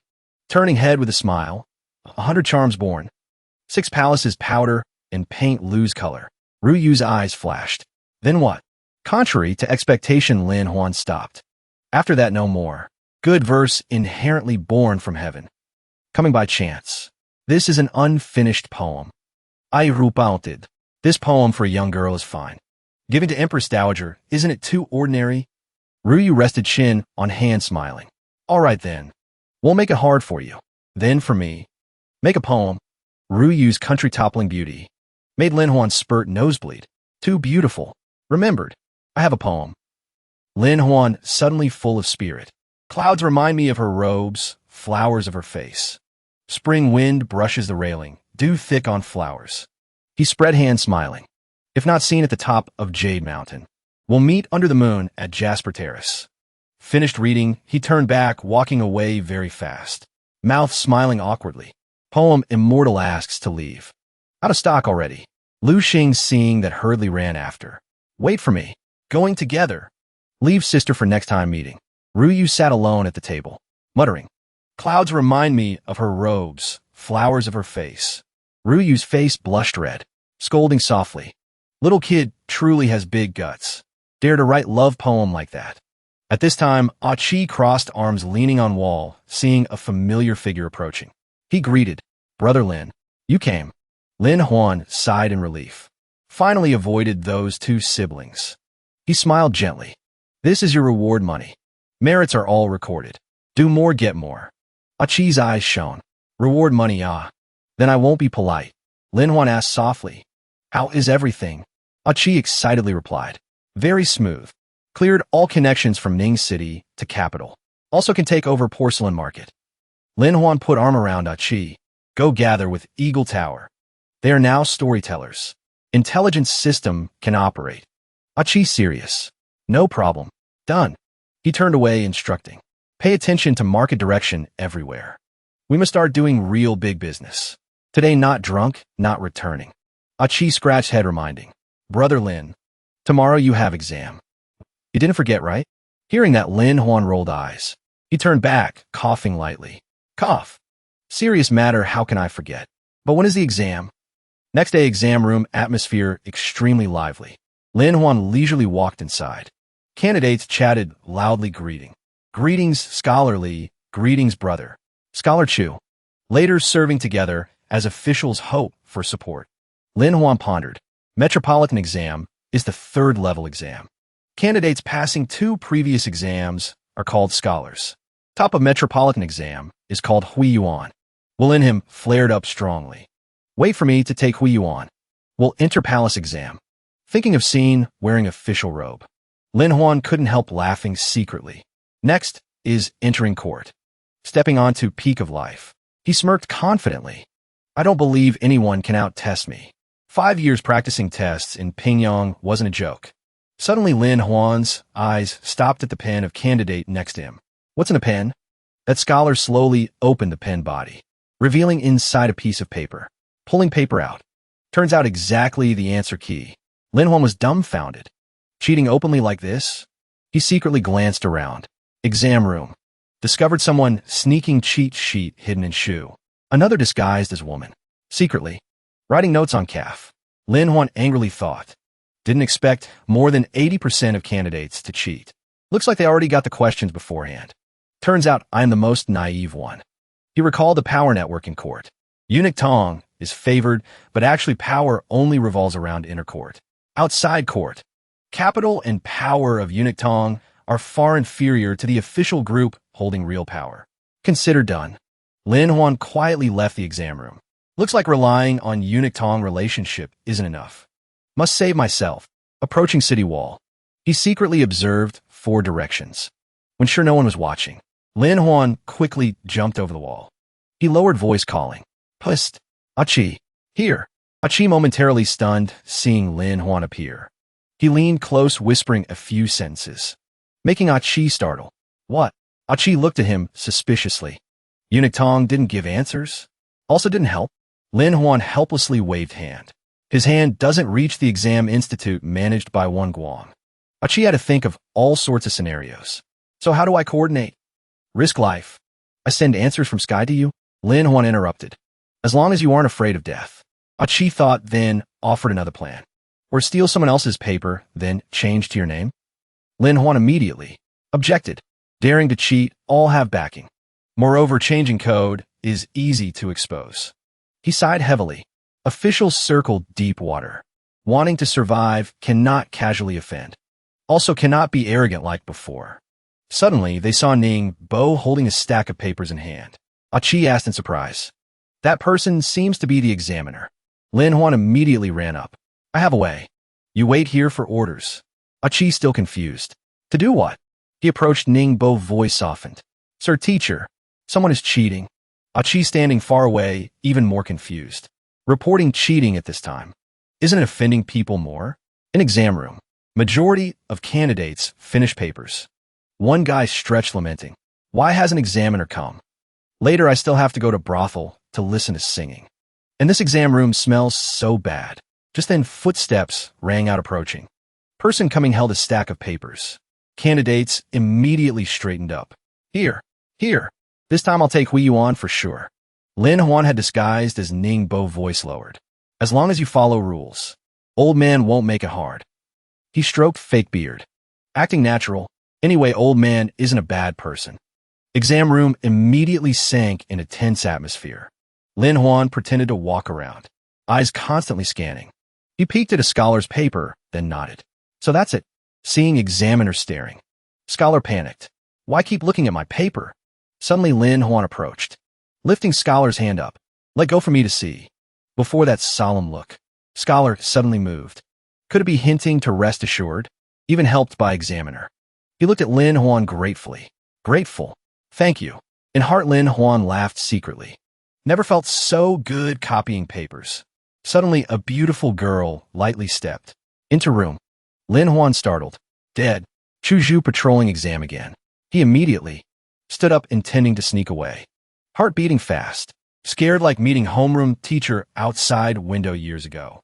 Turning head with a smile. 100 charms born. 6 palaces powder and paint lose color. Ru Yu's eyes flashed. Then what? Contrary to expectation, Lin Huan stopped. After that, no more. Good verse inherently born from heaven. Coming by chance. This is an unfinished poem. I reported. This poem for a young girl is fine. Given to Empress Dowager, isn't it too ordinary? Ru Yu rested chin on hand, smiling. All right then. We'll make it hard for you. Then for me. Make a poem. Ru Yu's country-toppling beauty made Lin Huan spurt nosebleed. Too beautiful. Remembered. I have a poem. Lin Huan, suddenly full of spirit. Clouds remind me of her robes, flowers of her face. Spring wind brushes the railing, dew thick on flowers. He spread hands smiling. If not seen at the top of Jade Mountain, we'll meet under the moon at Jasper Terrace. Finished reading, he turned back, walking away very fast. Mouth smiling awkwardly. Poem Immortal asks to leave. Out of stock already. Lu Xing, seeing that, hurriedly ran after. Wait for me. Going together. Leave sister for next time meeting. Ru Yu sat alone at the table, muttering. Clouds remind me of her robes, flowers of her face. Ru Yu's face blushed red, scolding softly. Little kid truly has big guts. Dare to write love poem like that. At this time, Achi crossed arms leaning on wall, seeing a familiar figure approaching. He greeted, Brother Lin. You came. Lin Huan sighed in relief. Finally avoided those two siblings. He smiled gently. This is your reward money. Merits are all recorded. Do more, get more. Achi's eyes shone. Reward money, ah. Then I won't be polite. Lin Huan asked softly. How is everything? Achi excitedly replied. Very smooth. Cleared all connections from Ning City to capital. Also can take over Porcelain Market. Lin Huan put arm around Achi. Go gather with Eagle Tower. They are now storytellers. Intelligence system can operate. Achi serious. No problem. Done. He turned away, instructing. Pay attention to market direction everywhere. We must start doing real big business. Today not drunk, not returning. Achi scratched head, reminding. Brother Lin. Tomorrow you have exam. You didn't forget, right? Hearing that, Lin Huan rolled eyes. He turned back, coughing lightly. Cough. Serious matter, how can I forget? But when is the exam? Next day, exam room atmosphere extremely lively. Lin Huan leisurely walked inside. Candidates chatted loudly, greeting. Greetings, scholarly. Greetings, brother. Scholar Chu. Later serving together as officials hope for support. Lin Huan pondered. Metropolitan exam is the third level exam. Candidates passing 2 previous exams are called scholars. Top of Metropolitan exam is called Hui Yuan. Will in him flared up strongly. Wait for me to take Hui Yuan. Will enter palace exam. Thinking of scene wearing official robe. Lin Huan couldn't help laughing secretly. Next is entering court. Stepping onto peak of life. He smirked confidently. I don't believe anyone can out-test me. 5 years practicing tests in Pingyang wasn't a joke. Suddenly Lin Huan's eyes stopped at the pen of candidate next to him. What's in a pen? That scholar slowly opened the pen body, revealing inside a piece of paper. Pulling paper out. Turns out exactly the answer key. Lin Huan was dumbfounded. Cheating openly like this? He secretly glanced around. Exam room. Discovered someone sneaking cheat sheet hidden in shoe. Another disguised as woman. Secretly. Writing notes on calf. Lin Huan angrily thought. Didn't expect more than 80% of candidates to cheat. Looks like they already got the questions beforehand. Turns out I'm the most naive one. He recalled the power network in court. Eunuch Tong is favored, but actually power only revolves around inner court. Outside court, capital and power of Eunuch Tong are far inferior to the official group holding real power. Consider done. Lin Huan quietly left the exam room. Looks like relying on Eunuch Tong relationship isn't enough. Must save myself. Approaching city wall. He secretly observed 4 directions. When sure no one was watching, Lin Huan quickly jumped over the wall. He lowered voice, calling. Psst. Achi. Here. Achi momentarily stunned, seeing Lin Huan appear. He leaned close, whispering a few sentences, making Achi startle. What? Achi looked at him suspiciously. Eunuch Tong didn't give answers. Also didn't help. Lin Huan helplessly waved hand. His hand doesn't reach the exam institute managed by Wang Guang. Achi had to think of all sorts of scenarios. So how do I coordinate? Risk life. I send answers from sky to you? Lin Huan interrupted. As long as you aren't afraid of death. Achi thought, then offered another plan. Or steal someone else's paper, then change to your name? Lin Huan immediately objected. Daring to cheat, all have backing. Moreover, changing code is easy to expose. He sighed heavily. Officials circled deep water. Wanting to survive, cannot casually offend. Also cannot be arrogant like before. Suddenly, they saw Ning Bo holding a stack of papers in hand. Achi asked in surprise. That person seems to be the examiner. Lin Huan immediately ran up. I have a way. You wait here for orders. Achi still confused. To do what? He approached Ning Bo, voice softened. Sir teacher, someone is cheating. Achi standing far away, even more confused. Reporting cheating at this time. Isn't it offending people more? In exam room, majority of candidates finish papers. One guy stretched lamenting. Why hasn't examiner come? Later I still have to go to brothel to listen to singing. And this exam room smells so bad. Just then footsteps rang out approaching. Person coming held a stack of papers. Candidates immediately straightened up. Here. This time I'll take Hui Yuan for sure. Lin Huan had disguised as Ning Bo, voice lowered. As long as you follow rules. Old man won't make it hard. He stroked fake beard. Acting natural. Anyway, old man isn't a bad person. Exam room immediately sank in a tense atmosphere. Lin Huan pretended to walk around, eyes constantly scanning. He peeked at a scholar's paper, then nodded. So that's it. Seeing examiner staring. Scholar panicked. Why keep looking at my paper? Suddenly Lin Huan approached, lifting scholar's hand up. Let go for me to see. Before that solemn look, scholar suddenly moved. Could it be hinting to rest assured? Even helped by examiner. He looked at Lin Huan gratefully. Grateful. Thank you. In heart, Lin Huan laughed secretly. Never felt so good copying papers. Suddenly, a beautiful girl lightly stepped into room. Lin Huan startled. Dead. Chu Zhu patrolling exam again. He immediately stood up, intending to sneak away. Heart beating fast. Scared like meeting homeroom teacher outside window years ago.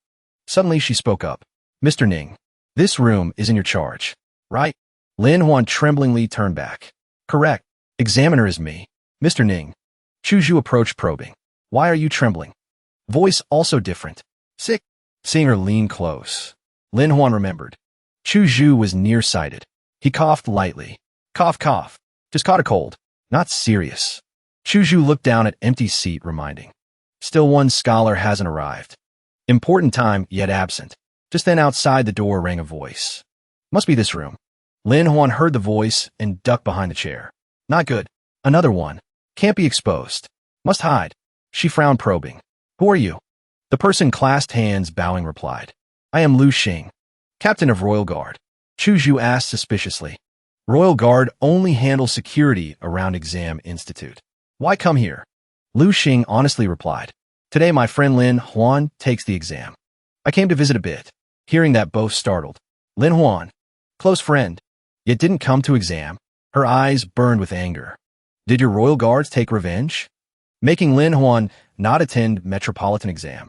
Suddenly she spoke up. Mr. Ning, this room is in your charge, right? Lin Huan tremblingly turned back. Correct. Examiner is me. Mr. Ning. Chu Zhu approached, probing. Why are you trembling? Voice also different. Sick. Seeing her lean close, Lin Huan remembered. Chu Zhu was nearsighted. He coughed lightly. Cough. Just caught a cold. Not serious. Chu Zhu looked down at empty seat, reminding. Still one scholar hasn't arrived. Important time, yet absent. Just then outside the door rang a voice. Must be this room. Lin Huan heard the voice and ducked behind the chair. Not good. Another one. Can't be exposed. Must hide. She frowned, probing. Who are you? The person clasped hands, bowing, replied. I am Lu Xing, captain of Royal Guard. Chu Zhu asked suspiciously. Royal Guard only handles security around Exam Institute. Why come here? Lu Xing honestly replied. Today my friend Lin Huan takes the exam. I came to visit a bit. Hearing that, both startled. Lin Huan, close friend, yet didn't come to exam. Her eyes burned with anger. Did your royal guards take revenge? Making Lin Huan not attend metropolitan exam.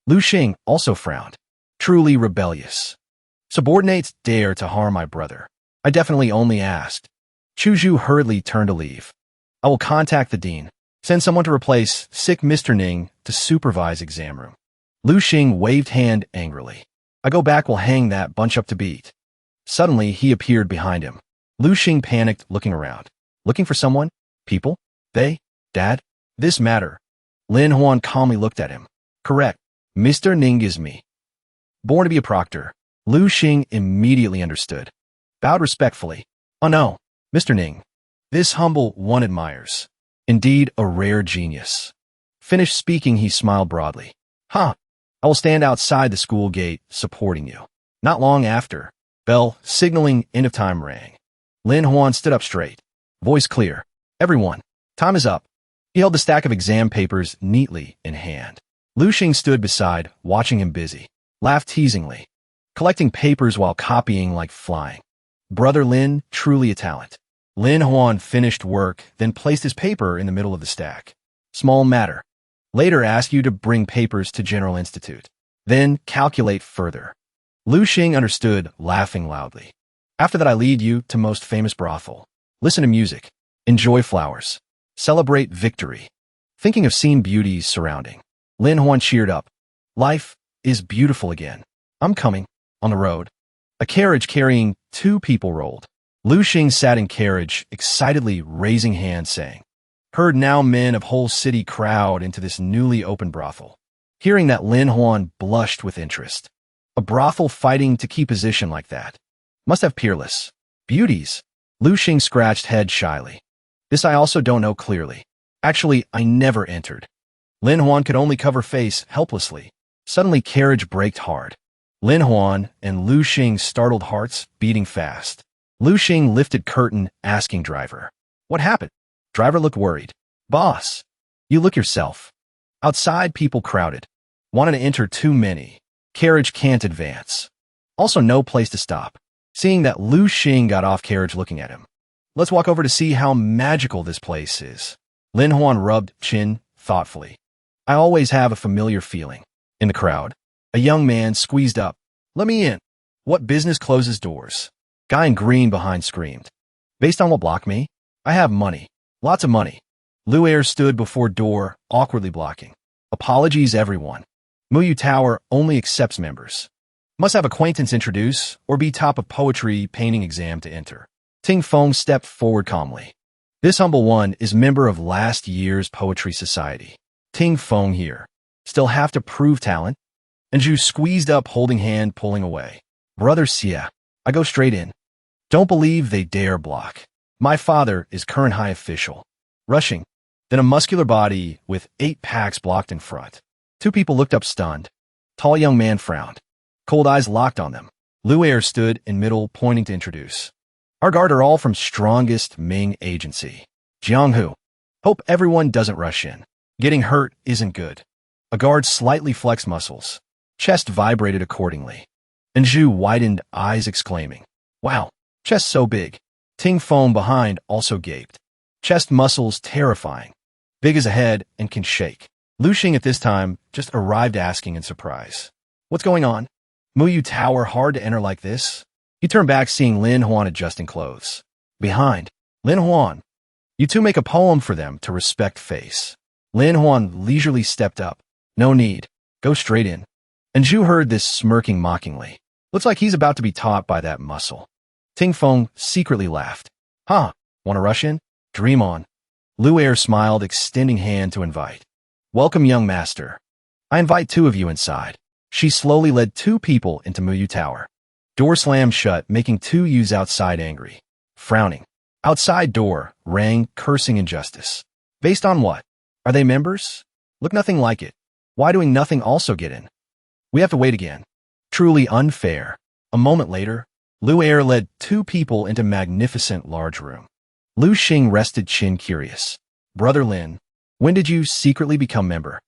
Lu Xing also frowned. Truly rebellious. Subordinates dare to harm my brother. I definitely only asked. Chu Zhu hurriedly turned to leave. I will contact the dean. Send someone to replace sick Mr. Ning to supervise exam room. Lu Xing waved hand angrily. I go back, will hang that bunch up to beat. Suddenly, he appeared behind him. Lu Xing panicked, looking around. Looking for someone? People? They? Dad? This matter. Lin Huan calmly looked at him. Correct. Mr. Ning is me. Born to be a proctor. Lu Xing immediately understood. Bowed respectfully. Oh no, Mr. Ning. This humble one admires. Indeed, a rare genius. Finished speaking, he smiled broadly. I will stand outside the school gate, supporting you. Not long after, bell, signaling end of time, rang. Lin Huan stood up straight. Voice clear. Everyone, time is up. He held the stack of exam papers neatly in hand. Lu Xing stood beside, watching him busy. Laughed teasingly. Collecting papers while copying like flying. Brother Lin, truly a talent. Lin Huan finished work, then placed his paper in the middle of the stack. Small matter. Later ask you to bring papers to General Institute. Then calculate further. Lu Xing understood, laughing loudly. After that I lead you to most famous brothel. Listen to music. Enjoy flowers. Celebrate victory. Thinking of seen beauties surrounding. Lin Huan cheered up. Life is beautiful again. I'm coming. On the road. A carriage carrying 2 people rolled. Lu Xing sat in carriage, excitedly raising hands, saying, Heard now men of whole city crowd into this newly opened brothel. Hearing that, Lin Huan blushed with interest. A brothel fighting to keep position like that. Must have peerless beauties. Lu Xing scratched head shyly. This I also don't know clearly. Actually, I never entered. Lin Huan could only cover face helplessly. Suddenly carriage braked hard. Lin Huan and Lu Xing startled, hearts beating fast. Lu Xing lifted curtain, asking driver. What happened? Driver looked worried. Boss, you look yourself. Outside, people crowded. Wanted to enter too many. Carriage can't advance. Also, no place to stop. Seeing that, Lu Xing got off carriage looking at him. Let's walk over to see how magical this place is. Lin Huan rubbed chin thoughtfully. I always have a familiar feeling. In the crowd, a young man squeezed up. Let me in. What business closes doors? Guy in green behind screamed. Based on what blocked me? I have money. Lots of money. Lu Air stood before door, awkwardly blocking. Apologies, everyone. Manhwa Tower only accepts members. Must have acquaintance introduce or be top of poetry painting exam to enter. Ting Feng stepped forward calmly. This humble one is member of last year's poetry society. Ting Feng here. Still have to prove talent? And Zhu squeezed up, holding hand, pulling away. Brother Xia, I go straight in. Don't believe they dare block. My father is current high official. Rushing. Then a muscular body with 8 packs blocked in front. 2 people looked up stunned. Tall young man frowned. Cold eyes locked on them. Lu Air stood in middle, pointing to introduce. Our guard are all from strongest Ming agency. Jianghu. Hope everyone doesn't rush in. Getting hurt isn't good. A guard slightly flexed muscles. Chest vibrated accordingly. And Zhu widened eyes exclaiming, wow, chest so big. Ting Feng behind also gaped. Chest muscles terrifying. Big as a head and can shake. Lu Xing at this time just arrived asking in surprise. What's going on? Manhwa Tower hard to enter like this? He turned back seeing Lin Huan adjusting clothes. Behind, Lin Huan. You two make a poem for them to respect face. Lin Huan leisurely stepped up. No need. Go straight in. And Zhu heard this smirking mockingly. Looks like he's about to be taught by that muscle. Ting Feng secretly laughed. Huh, wanna rush in? Dream on. Lu Air smiled, extending hand to invite. Welcome, young master. I invite 2 of you inside. She slowly led 2 people into Manhwa Tower. Door slammed shut, making 2 youths outside angry. Frowning. Outside door rang, cursing injustice. Based on what? Are they members? Look nothing like it. Why doing nothing also get in? We have to wait again. Truly unfair. A moment later, Lu Air led 2 people into magnificent large room. Lu Xing rested chin curious. Brother Lin, when did you secretly become member?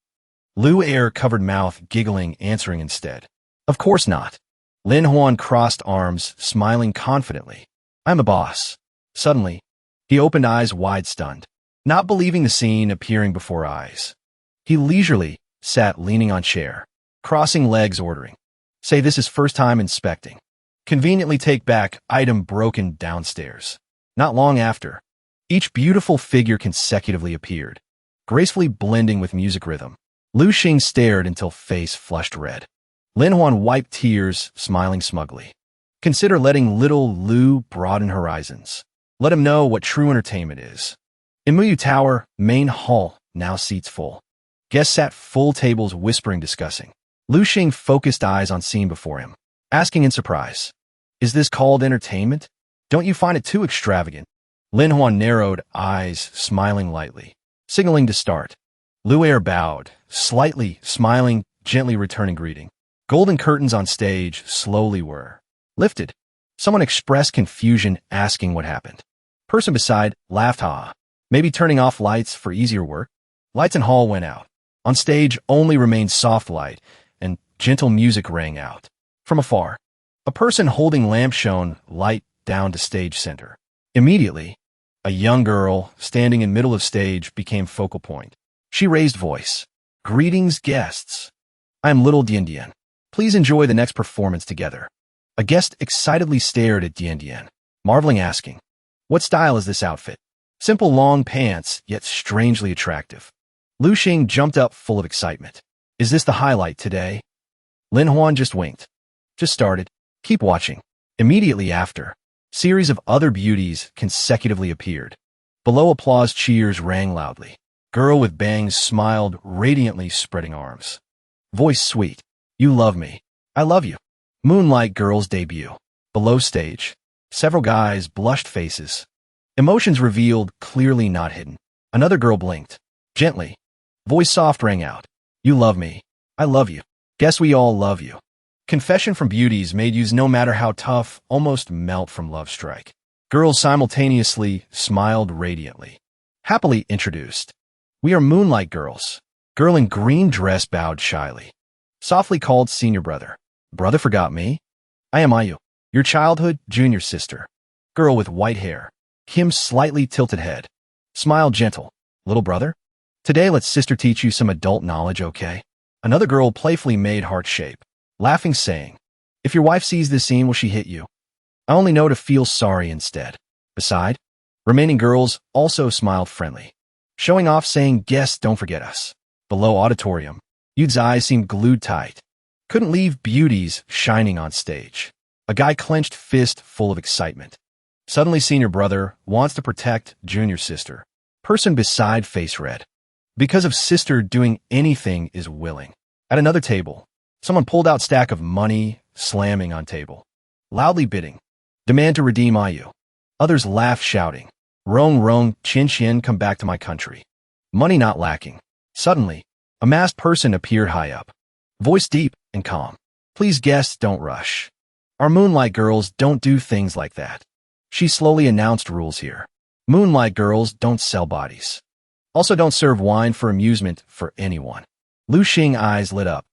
Lu Air covered mouth, giggling, answering instead. Of course not. Lin Huan crossed arms, smiling confidently. I'm a boss. Suddenly, he opened eyes wide, stunned, not believing the scene appearing before eyes. He leisurely sat leaning on chair, crossing legs, ordering. Say this is first time inspecting. Conveniently take back item broken downstairs. Not long after, each beautiful figure consecutively appeared, gracefully blending with music rhythm. Lu Xing stared until face flushed red. Lin Huan wiped tears, smiling smugly. Consider letting little Lu broaden horizons. Let him know what true entertainment is. In Manhwa Tower, main hall, now seats full. Guests sat full tables, whispering, discussing. Lu Xing focused eyes on scene before him, asking in surprise, is this called entertainment? Don't you find it too extravagant? Lin Huan narrowed eyes, smiling lightly, signaling to start. Lu Air bowed, slightly smiling, gently returning greeting. Golden curtains on stage slowly were lifted. Someone expressed confusion, asking what happened. Person beside laughed, ha. Maybe turning off lights for easier work? Lights in hall went out. On stage only remained soft light, and gentle music rang out. From afar, a person holding lamp shone light down to stage center. Immediately, a young girl standing in middle of stage became focal point. She raised voice. Greetings, guests. I am little Dian Dian. Please enjoy the next performance together. A guest excitedly stared at Dian Dian, marveling, asking, what style is this outfit? Simple long pants, yet strangely attractive. Lu Xing jumped up, full of excitement. Is this the highlight today? Lin Huan just winked. Just started. Keep watching. Immediately after, series of other beauties consecutively appeared. Below, applause cheers rang loudly. Girl with bangs smiled radiantly, spreading arms. Voice sweet. You love me. I love you. Moonlight girl's debut. Below stage, several guys blushed faces. Emotions revealed, clearly not hidden. Another girl blinked. Gently. Voice soft rang out. You love me. I love you. Guess we all love you. Confession from beauties made yous, no matter how tough, almost melt from love strike. Girls simultaneously smiled radiantly. Happily introduced. We are Moonlight Girls. Girl in green dress bowed shyly. Softly called senior brother. Brother forgot me? I am Ayu, your childhood junior sister. Girl with white hair. Kim's slightly tilted head. Smiled gentle. Little brother? Today let's sister teach you some adult knowledge, okay? Another girl playfully made heart shape. Laughing saying, if your wife sees this scene, will she hit you? I only know to feel sorry instead. Beside, remaining girls also smiled friendly. Showing off saying, guests don't forget us. Below auditorium, Yude's eyes seemed glued tight. Couldn't leave beauties shining on stage. A guy clenched fist full of excitement. Suddenly senior brother wants to protect junior sister. Person beside face red. Because of sister doing anything is willing. At another table, someone pulled out stack of money, slamming on table. Loudly bidding. Demand to redeem Ayu. Others laugh shouting. Rong rong, chin chin, come back to my country. Money not lacking. Suddenly, a masked person appeared high up. Voice deep and calm. Please guests don't rush. Our Moonlight Girls don't do things like that. She slowly announced rules here. Moonlight Girls don't sell bodies. Also don't serve wine for amusement for anyone. Lu Xing eyes lit up.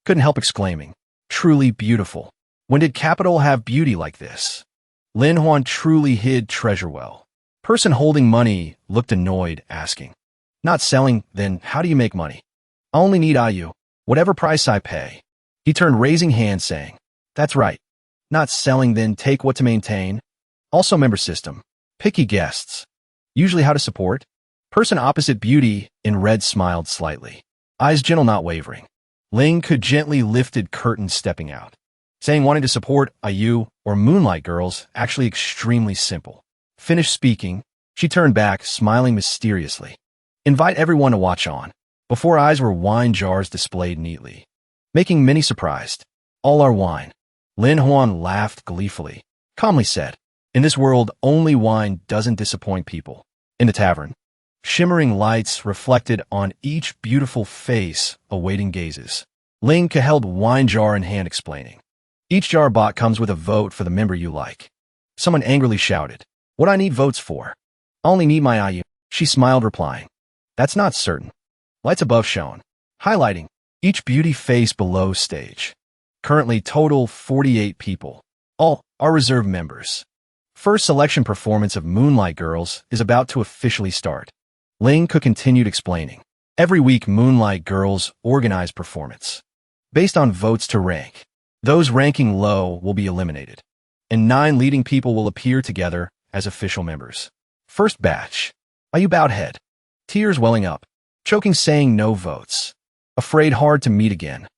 Couldn't help exclaiming. Truly beautiful. When did capital have beauty like this? Lin Huan truly hid treasure well. Person holding money looked annoyed, asking. Not selling, then how do you make money? I only need Ayu. Whatever price I pay. He turned raising hand saying. That's right. Not selling, then take what to maintain. Also member system. Picky guests. Usually how to support. Person opposite beauty in red smiled slightly. Eyes gentle not wavering. Ling could gently lifted curtain stepping out. Saying wanting to support Ayu or Moonlight Girls actually extremely simple. Finished speaking, she turned back, smiling mysteriously. Invite everyone to watch on. Before eyes were wine jars displayed neatly. Making many surprised. All our wine. Lin Huan laughed gleefully. Calmly said, in this world, only wine doesn't disappoint people. In the tavern, shimmering lights reflected on each beautiful face awaiting gazes. Ling held wine jar in hand explaining. Each jar bought comes with a vote for the member you like. Someone angrily shouted. What I need votes for? I only need my Ayu. She smiled replying. That's not certain. Lights above shown. Highlighting each beauty face below stage. Currently total 48 people. All are reserve members. First selection performance of Moonlight Girls is about to officially start. Ling continued explaining. Every week Moonlight Girls organize performance. Based on votes to rank. Those ranking low will be eliminated. And 9 leading people will appear together as official members. First batch. Ayu bowed head. Tears welling up. Choking saying no votes. Afraid hard to meet again.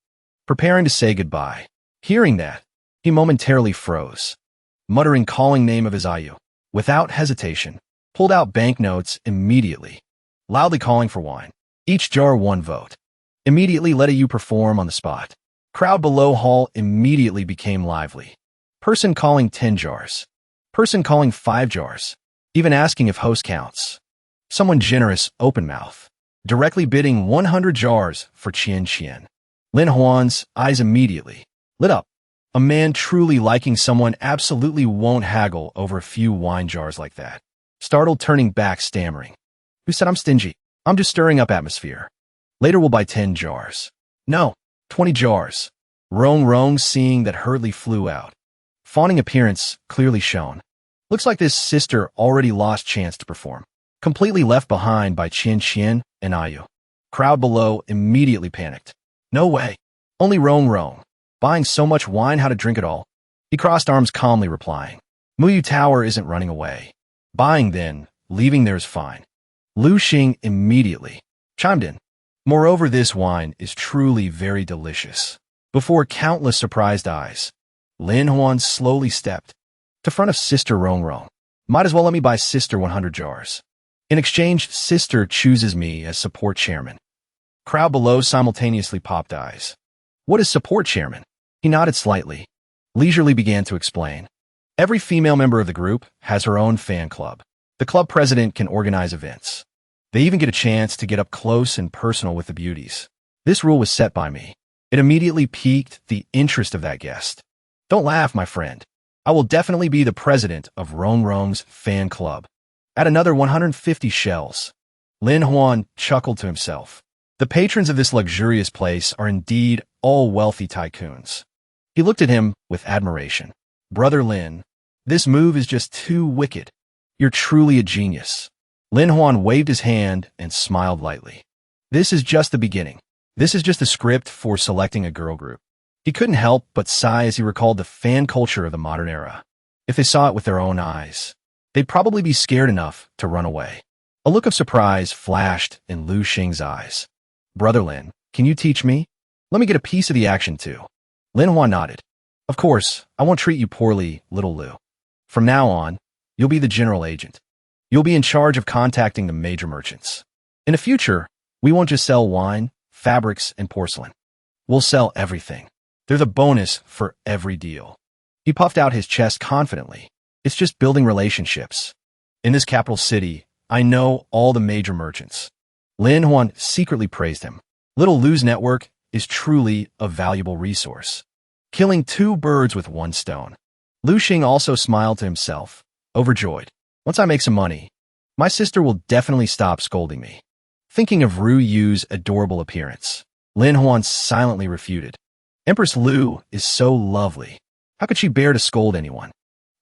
Preparing to say goodbye. Hearing that, he momentarily froze. Muttering calling name of his Ayu. Without hesitation, pulled out banknotes immediately. Loudly calling for wine. Each jar 1 vote. Immediately let Ayu perform on the spot. Crowd below hall immediately became lively. Person calling 10 jars. Person calling 5 jars. Even asking if host counts. Someone generous, open mouth. Directly bidding 100 jars for Qian Qian. Lin Huan's eyes immediately lit up. A man truly liking someone absolutely won't haggle over a few wine jars like that. Startled, turning back, stammering. Who said I'm stingy? I'm just stirring up atmosphere. Later we'll buy 10 jars. No, 20 jars. Rong Rong seeing that hurriedly flew out. Fawning appearance clearly shown. Looks like this sister already lost chance to perform. Completely left behind by Qian Qian and Ayu. Crowd below immediately panicked. No way. Only Rong Rong. Buying so much wine, how to drink it all? He crossed arms calmly replying. Manhwa Tower isn't running away. Buying then, leaving there's fine. Lu Xing immediately chimed in. Moreover, this wine is truly very delicious. Before countless surprised eyes, Lin Huan slowly stepped to front of Sister Rong Rong. Might as well let me buy Sister 100 jars. In exchange, Sister chooses me as support chairman. Crowd below simultaneously popped eyes. What is support chairman? He nodded slightly. Leisurely began to explain. Every female member of the group has her own fan club. The club president can organize events. They even get a chance to get up close and personal with the beauties. This rule was set by me. It immediately piqued the interest of that guest. Don't laugh, my friend. I will definitely be the president of Rong's fan club. At another 150 shells. Lin Huan chuckled to himself. The patrons of this luxurious place are indeed all wealthy tycoons. He looked at him with admiration. Brother Lin, this move is just too wicked. You're truly a genius. Lin Huan waved his hand and smiled lightly. This is just the beginning. This is just a script for selecting a girl group. He couldn't help but sigh as he recalled the fan culture of the modern era. If they saw it with their own eyes, they'd probably be scared enough to run away. A look of surprise flashed in Lu Xing's eyes. Brother Lin, can you teach me? Let me get a piece of the action too. Lin Huan nodded. Of course, I won't treat you poorly, little Lu. From now on, you'll be the general agent. You'll be in charge of contacting the major merchants. In the future, we won't just sell wine, fabrics, and porcelain. We'll sell everything. There's a bonus for every deal. He puffed out his chest confidently. It's just building relationships. In this capital city, I know all the major merchants. Lin Huan secretly praised him. Little Lu's network is truly a valuable resource. Killing two birds with one stone. Lu Xing also smiled to himself, overjoyed. Once I make some money, my sister will definitely stop scolding me. Thinking of Ru Yu's adorable appearance, Lin Huan silently refuted. Empress Lu is so lovely. How could she bear to scold anyone?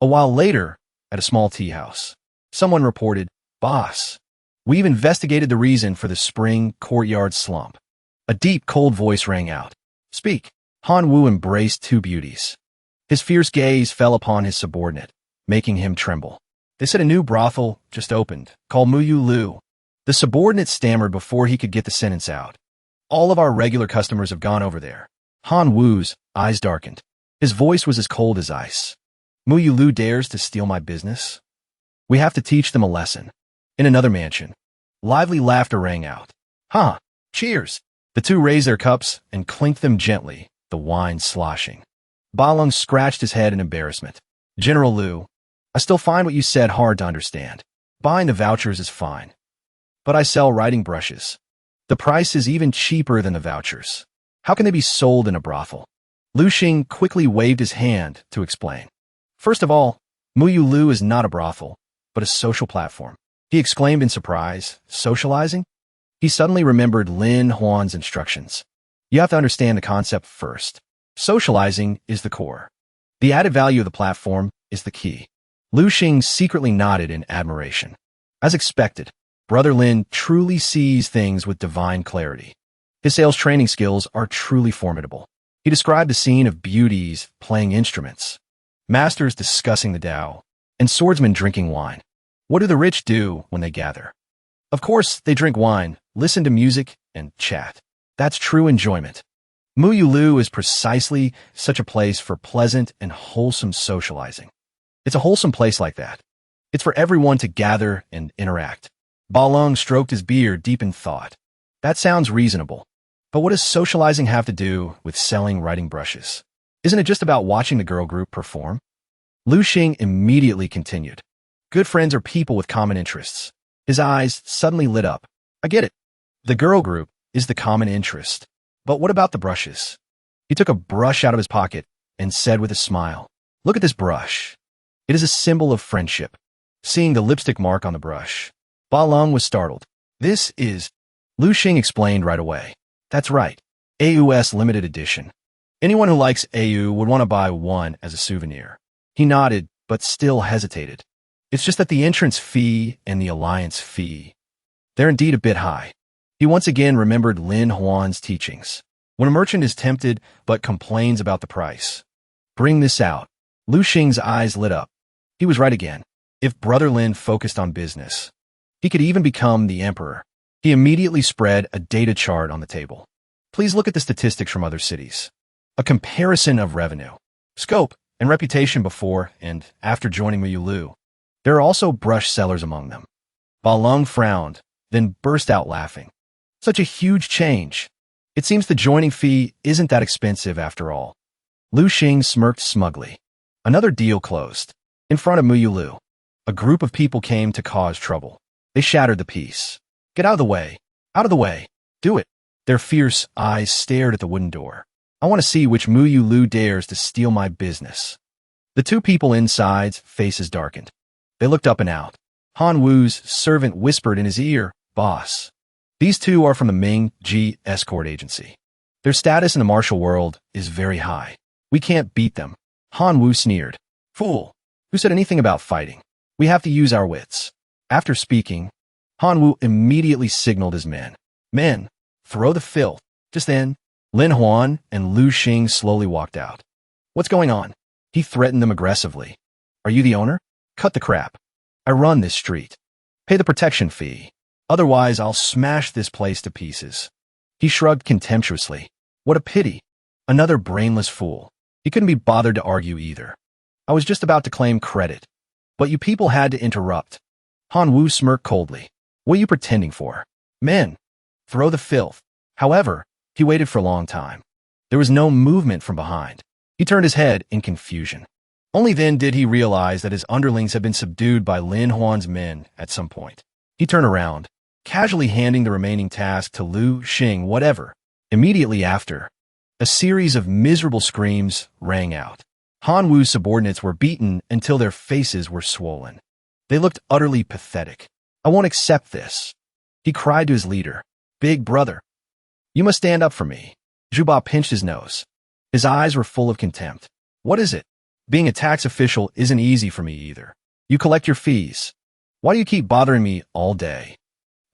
A while later, at a small tea house, someone reported, Boss, we've investigated the reason for the spring courtyard slump. A deep, cold voice rang out. Speak. Han Wu embraced two beauties. His fierce gaze fell upon his subordinate, making him tremble. They said a new brothel just opened, called Muyu Lu. The subordinate stammered before he could get the sentence out. All of our regular customers have gone over there. Han Wu's eyes darkened. His voice was as cold as ice. Muyu Lu dares to steal my business? We have to teach them a lesson. In another mansion, lively laughter rang out. Huh, cheers! The two raised their cups and clinked them gently, the wine sloshing. Ba Lung scratched his head in embarrassment. General Lu, I still find what you said hard to understand. Buying the vouchers is fine. But I sell writing brushes. The price is even cheaper than the vouchers. How can they be sold in a brothel? Lu Xing quickly waved his hand to explain. First of all, Muyu Lu is not a brothel, but a social platform. He exclaimed in surprise, socializing? He suddenly remembered Lin Huan's instructions. You have to understand the concept first. Socializing is the core. The added value of the platform is the key. Lu Xing secretly nodded in admiration. As expected, Brother Lin truly sees things with divine clarity. His sales training skills are truly formidable. He described the scene of beauties playing instruments, masters discussing the Tao, and swordsmen drinking wine. What do the rich do when they gather? Of course, they drink wine, listen to music, and chat. That's true enjoyment. Muyu Lu is precisely such a place for pleasant and wholesome socializing. It's a wholesome place like that. It's for everyone to gather and interact. Ba Lung stroked his beard deep in thought. That sounds reasonable. But what does socializing have to do with selling writing brushes? Isn't it just about watching the girl group perform? Lu Xing immediately continued. Good friends are people with common interests. His eyes suddenly lit up. I get it. The girl group is the common interest. But what about the brushes? He took a brush out of his pocket and said with a smile, Look at this brush. It is a symbol of friendship. Seeing the lipstick mark on the brush, Ba Lung was startled. This is... Lu Xing explained right away. That's right. AUS limited edition. Anyone who likes AU would want to buy one as a souvenir. He nodded, but still hesitated. It's just that the entrance fee and the alliance fee, they're indeed a bit high. He once again remembered Lin Huan's teachings. When a merchant is tempted but complains about the price, bring this out. Lu Xing's eyes lit up. He was right again. If Brother Lin focused on business, he could even become the emperor. He immediately spread a data chart on the table. Please look at the statistics from other cities. A comparison of revenue, scope, and reputation before and after joining Muyu Lu. There are also brush sellers among them. Ba Lung frowned, then burst out laughing. Such a huge change. It seems the joining fee isn't that expensive after all. Lu Xing smirked smugly. Another deal closed. In front of Muyu Lu, a group of people came to cause trouble. They shattered the peace. Get out of the way. Out of the way. Do it. Their fierce eyes stared at the wooden door. I want to see which Muyu Lu dares to steal my business. The two people inside's faces darkened. They looked up and out. Han Wu's servant whispered in his ear, "Boss, these two are from the Ling Ji escort agency. Their status in the martial world is very high. We can't beat them." Han Wu sneered. "Fool, who said anything about fighting? We have to use our wits." After speaking, Han Wu immediately signaled his men. "Men, throw the filth." Just then, Lin Huan and Lu Xing slowly walked out. "What's going on?" He threatened them aggressively. "Are you the owner? Cut the crap. I run this street. Pay the protection fee. Otherwise, I'll smash this place to pieces." He shrugged contemptuously. "What a pity. Another brainless fool." He couldn't be bothered to argue either. "I was just about to claim credit, but you people had to interrupt." Han Wu smirked coldly. "What are you pretending for? Men, throw the filth." However, he waited for a long time. There was no movement from behind. He turned his head in confusion. Only then did he realize that his underlings had been subdued by Lin Huan's men at some point. He turned around, casually handing the remaining task to Lu Xing. Whatever. Immediately after, a series of miserable screams rang out. Han Wu's subordinates were beaten until their faces were swollen. They looked utterly pathetic. "I won't accept this," he cried to his leader. "Big brother, you must stand up for me." Zhu Ba pinched his nose. His eyes were full of contempt. "What is it? Being a tax official isn't easy for me either. You collect your fees. Why do you keep bothering me all day?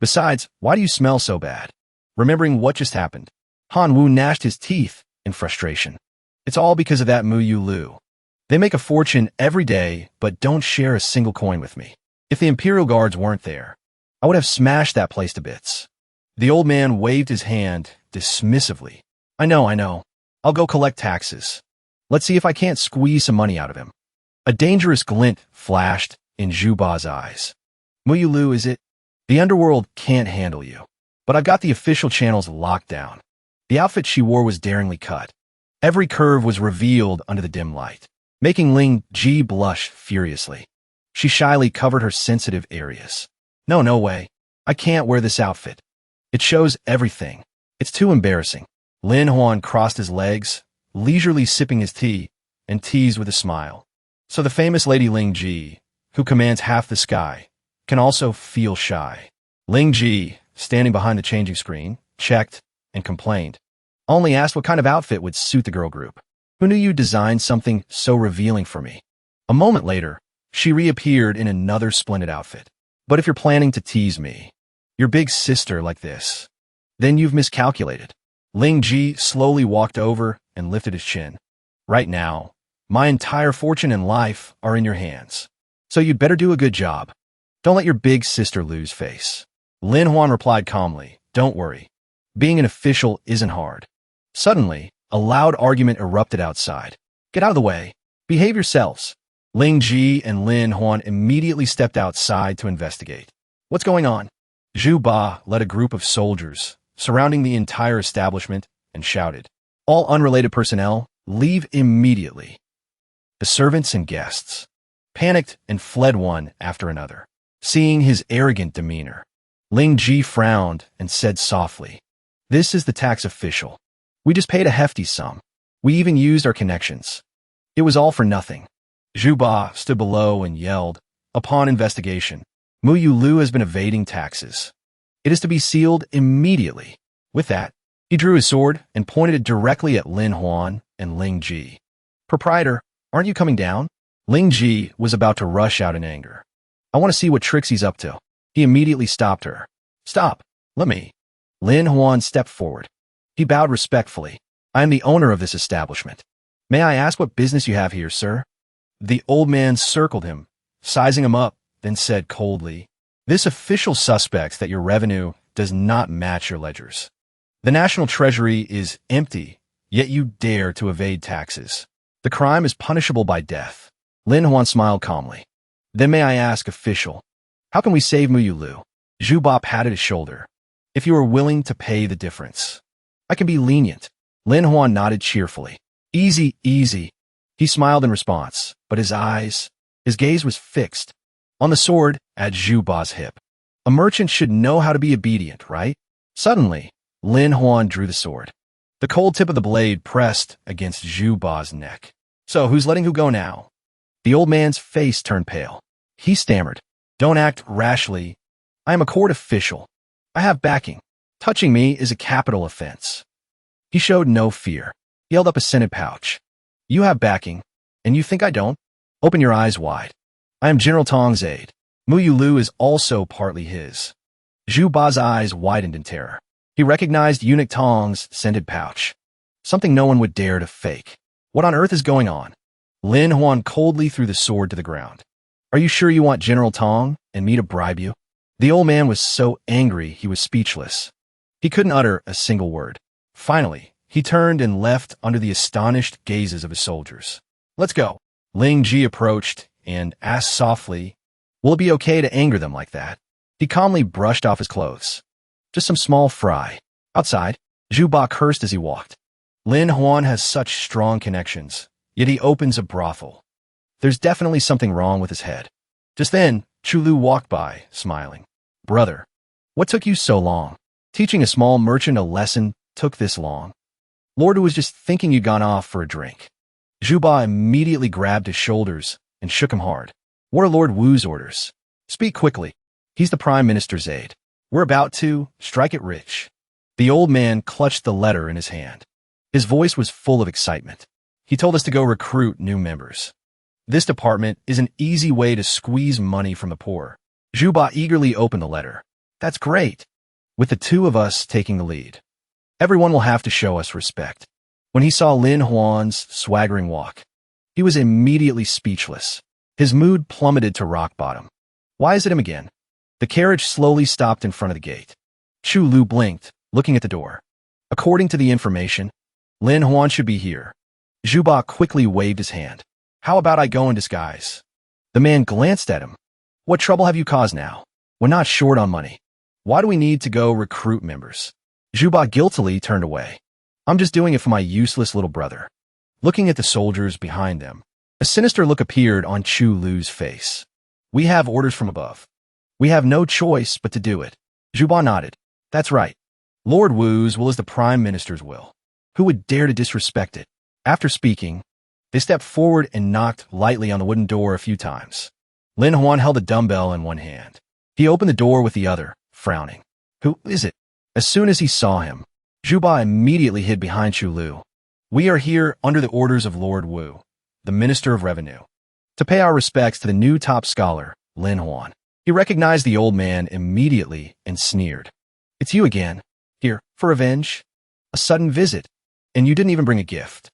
Besides, why do you smell so bad?" Remembering what just happened, Han Wu gnashed his teeth in frustration. "It's all because of that Muyu Lu. They make a fortune every day, but don't share a single coin with me. If the Imperial guards weren't there, I would have smashed that place to bits." The old man waved his hand dismissively. I know. I'll go collect taxes. Let's see if I can't squeeze some money out of him." A dangerous glint flashed in Zhu Ba's eyes. "Muyu Lu, is it? The underworld can't handle you. But I've got the official channels locked down." The outfit she wore was daringly cut. Every curve was revealed under the dim light, making Ling Ji blush furiously. She shyly covered her sensitive areas. No way. I can't wear this outfit. It shows everything. It's too embarrassing." Lin Huan crossed his legs, leisurely sipping his tea, and teased with a smile. "So the famous Lady Ling Ji, who commands half the sky, can also feel shy." Ling Ji, standing behind the changing screen, checked and complained. "I only asked what kind of outfit would suit the girl group. Who knew you designed something so revealing for me?" A moment later, she reappeared in another splendid outfit. "But if you're planning to tease me, your big sister like this, then you've miscalculated." Ling Ji slowly walked over and lifted his chin. "Right now, my entire fortune and life are in your hands. So you'd better do a good job. Don't let your big sister lose face." Lin Huan replied calmly, "Don't worry. Being an official isn't hard." Suddenly, a loud argument erupted outside. "Get out of the way. Behave yourselves." Ling Ji and Lin Huan immediately stepped outside to investigate. "What's going on?" Zhu Ba led a group of soldiers surrounding the entire establishment and shouted, "All unrelated personnel, leave immediately." The servants and guests panicked and fled one after another. Seeing his arrogant demeanor, Ling Ji frowned and said softly, "This is the tax official. We just paid a hefty sum. We even used our connections. It was all for nothing." Zhu Ba stood below and yelled, "Upon investigation, Muyu Lu has been evading taxes. It is to be sealed immediately." With that, he drew his sword and pointed it directly at Lin Huan and Ling Ji. "Proprietor, aren't you coming down?" Ling Ji was about to rush out in anger. "I want to see what tricks he's up to." He immediately stopped her. "Stop, let me." Lin Huan stepped forward. He bowed respectfully. "I am the owner of this establishment. May I ask what business you have here, sir?" The old man circled him, sizing him up, then said coldly, "This official suspects that your revenue does not match your ledgers. The national treasury is empty, yet you dare to evade taxes. The crime is punishable by death." Lin Huan smiled calmly. "Then may I ask, official, how can we save Muyu Lu?" Zhu Ba patted his shoulder. "If you are willing to pay the difference, I can be lenient." Lin Huan nodded cheerfully. Easy. He smiled in response, but his gaze was fixed on the sword at Zhu Ba's hip. A merchant should know how to be obedient, right? Suddenly, Lin Huan drew the sword. The cold tip of the blade pressed against Zhu Ba's neck. "So, who's letting who go now?" The old man's face turned pale. He stammered, "Don't act rashly. I am a court official. I have backing. Touching me is a capital offense." He showed no fear. He held up a scented pouch. "You have backing, and you think I don't? Open your eyes wide. I am General Tong's aide. Muyu Lu is also partly his." Zhu Ba's eyes widened in terror. He recognized Eunuch Tong's scented pouch. Something no one would dare to fake. What on earth is going on? Lin Huan coldly threw the sword to the ground. "Are you sure you want General Tong and me to bribe you?" The old man was so angry he was speechless. He couldn't utter a single word. Finally, he turned and left under the astonished gazes of his soldiers. "Let's go." Ling Ji approached and asked softly, "Will it be okay to anger them like that?" He calmly brushed off his clothes. "Just some small fry." Outside, Zhu Ba cursed as he walked. Lin Huan has such strong connections, yet he opens a brothel. There's definitely something wrong with his head. Just then, Chu Lu walked by, smiling. "Brother, what took you so long? Teaching a small merchant a lesson took this long?" Lord Wu was just thinking you'd gone off for a drink. Zhu Ba immediately grabbed his shoulders and shook him hard. "What are Lord Wu's orders? Speak quickly. He's the Prime Minister's aide. We're about to strike it rich." The old man clutched the letter in his hand. His voice was full of excitement. "He told us to go recruit new members. This department is an easy way to squeeze money from the poor." Zhu Ba eagerly opened the letter. "That's great. With the two of us taking the lead. Everyone will have to show us respect." When he saw Lin Huan's swaggering walk, he was immediately speechless. His mood plummeted to rock bottom. Why is it him again? The carriage slowly stopped in front of the gate. Chu Lu blinked, looking at the door. According to the information, Lin Huan should be here. Zhu Ba quickly waved his hand. "How about I go in disguise?" The man glanced at him. "What trouble have you caused now? We're not short on money. Why do we need to go recruit members?" Zhu Ba guiltily turned away. "I'm just doing it for my useless little brother." Looking at the soldiers behind them, a sinister look appeared on Chu Lu's face. "We have orders from above. We have no choice but to do it." Zhu Ba nodded. "That's right. Lord Wu's will is the Prime Minister's will. Who would dare to disrespect it?" After speaking, they stepped forward and knocked lightly on the wooden door a few times. Lin Huan held a dumbbell in one hand. He opened the door with the other, frowning. "Who is it?" As soon as he saw him, Zhu Ba immediately hid behind Chu Lu. "We are here under the orders of Lord Wu, the Minister of Revenue, to pay our respects to the new top scholar, Lin Huan." He recognized the old man immediately and sneered. "It's you again. Here, for revenge? A sudden visit, and you didn't even bring a gift."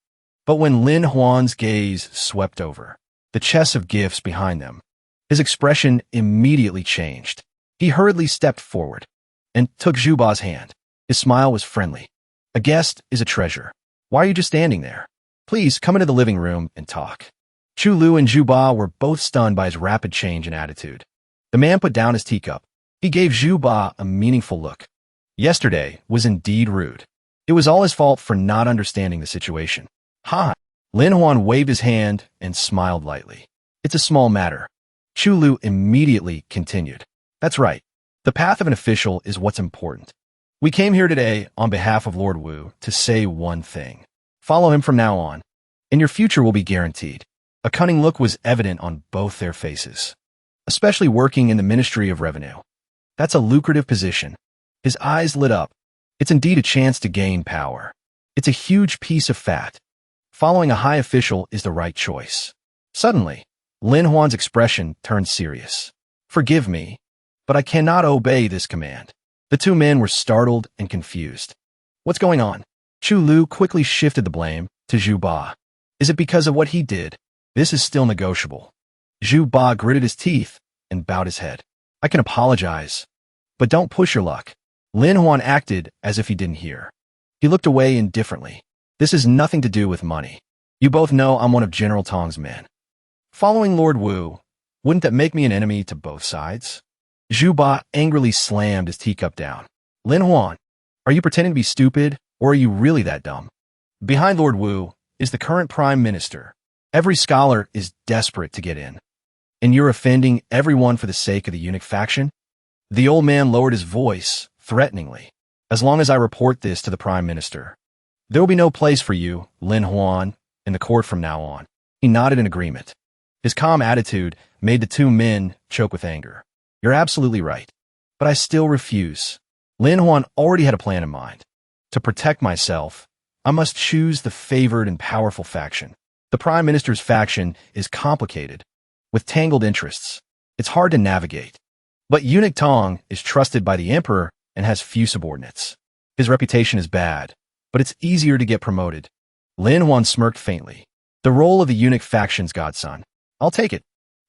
But when Lin Huan's gaze swept over the chest of gifts behind them, his expression immediately changed. He hurriedly stepped forward and took Zhu Ba's hand. His smile was friendly. "A guest is a treasure. Why are you just standing there? Please come into the living room and talk." Chu Lu and Zhu Ba were both stunned by his rapid change in attitude. The man put down his teacup. He gave Zhu Ba a meaningful look. Yesterday was indeed rude. It was all his fault for not understanding the situation. "Ha!" Lin Huan waved his hand and smiled lightly. "It's a small matter." Chu Lu immediately continued. "That's right. The path of an official is what's important. We came here today on behalf of Lord Wu to say one thing. Follow him from now on, and your future will be guaranteed." A cunning look was evident on both their faces. Especially working in the Ministry of Revenue. That's a lucrative position. His eyes lit up. It's indeed a chance to gain power. It's a huge piece of fat. Following a high official is the right choice. Suddenly, Lin Huan's expression turned serious. "Forgive me, but I cannot obey this command." The two men were startled and confused. "What's going on?" Chu Lu quickly shifted the blame to Zhu Ba. "Is it because of what he did? This is still negotiable." Zhu Ba gritted his teeth and bowed his head. "I can apologize, but don't push your luck." Lin Huan acted as if he didn't hear. He looked away indifferently. "This has nothing to do with money. You both know I'm one of General Tong's men. Following Lord Wu, wouldn't that make me an enemy to both sides?" Zhu Ba angrily slammed his teacup down. "Lin Huan, are you pretending to be stupid, or are you really that dumb? Behind Lord Wu is the current Prime Minister. Every scholar is desperate to get in. And you're offending everyone for the sake of the eunuch faction?" The old man lowered his voice, threateningly. "As long as I report this to the Prime Minister, there will be no place for you, Lin Huan, in the court from now on." He nodded in agreement. His calm attitude made the two men choke with anger. You're absolutely right. But I still refuse. Lin Huan already had a plan in mind. To protect myself, I must choose the favored and powerful faction. The Prime Minister's faction is complicated, with tangled interests. It's hard to navigate. But Eunuch Tong is trusted by the Emperor and has few subordinates. His reputation is bad, but it's easier to get promoted. Lin Huan smirked faintly. The role of the eunuch faction's godson. I'll take it.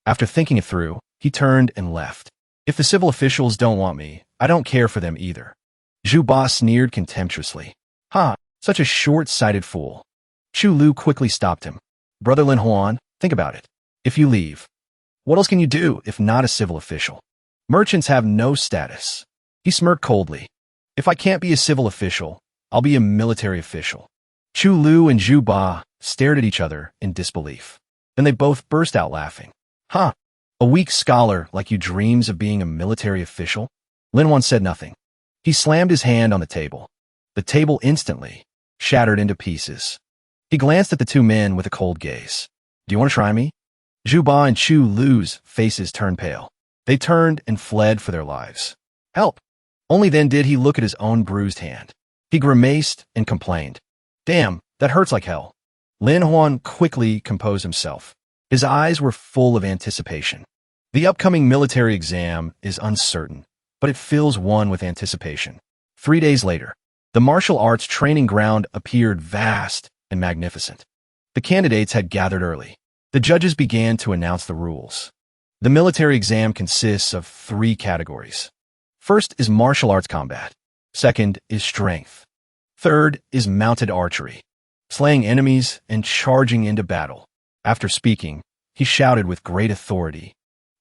After thinking it through, he turned and left. If the civil officials don't want me, I don't care for them either. Zhu Ba sneered contemptuously. Ha, such a short-sighted fool. Chu Lu quickly stopped him. Brother Lin Huan, think about it. If you leave, what else can you do if not a civil official? Merchants have no status. He smirked coldly. If I can't be a civil official, I'll be a military official. Chu Lu and Zhu Ba stared at each other in disbelief. Then they both burst out laughing. Huh, a weak scholar like you dreams of being a military official? Lin Huan said nothing. He slammed his hand on the table. The table instantly shattered into pieces. He glanced at the two men with a cold gaze. Do you want to try me? Zhu Ba and Chu Lu's faces turned pale. They turned and fled for their lives. Help! Only then did he look at his own bruised hand. He grimaced and complained. Damn, that hurts like hell. Lin Huan quickly composed himself. His eyes were full of anticipation. The upcoming military exam is uncertain, but it fills one with anticipation. 3 days later, the martial arts training ground appeared vast and magnificent. The candidates had gathered early. The judges began to announce the rules. The military exam consists of 3 categories. First is martial arts combat. Second is strength. Third is mounted archery, slaying enemies and charging into battle. After speaking, he shouted with great authority.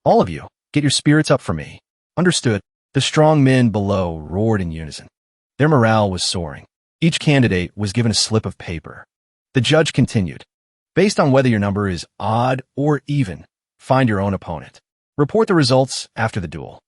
All of you, get your spirits up for me. Understood. The strong men below roared in unison. Their morale was soaring. Each candidate was given a slip of paper. The judge continued. Based on whether your number is odd or even, find your own opponent. Report the results after the duel.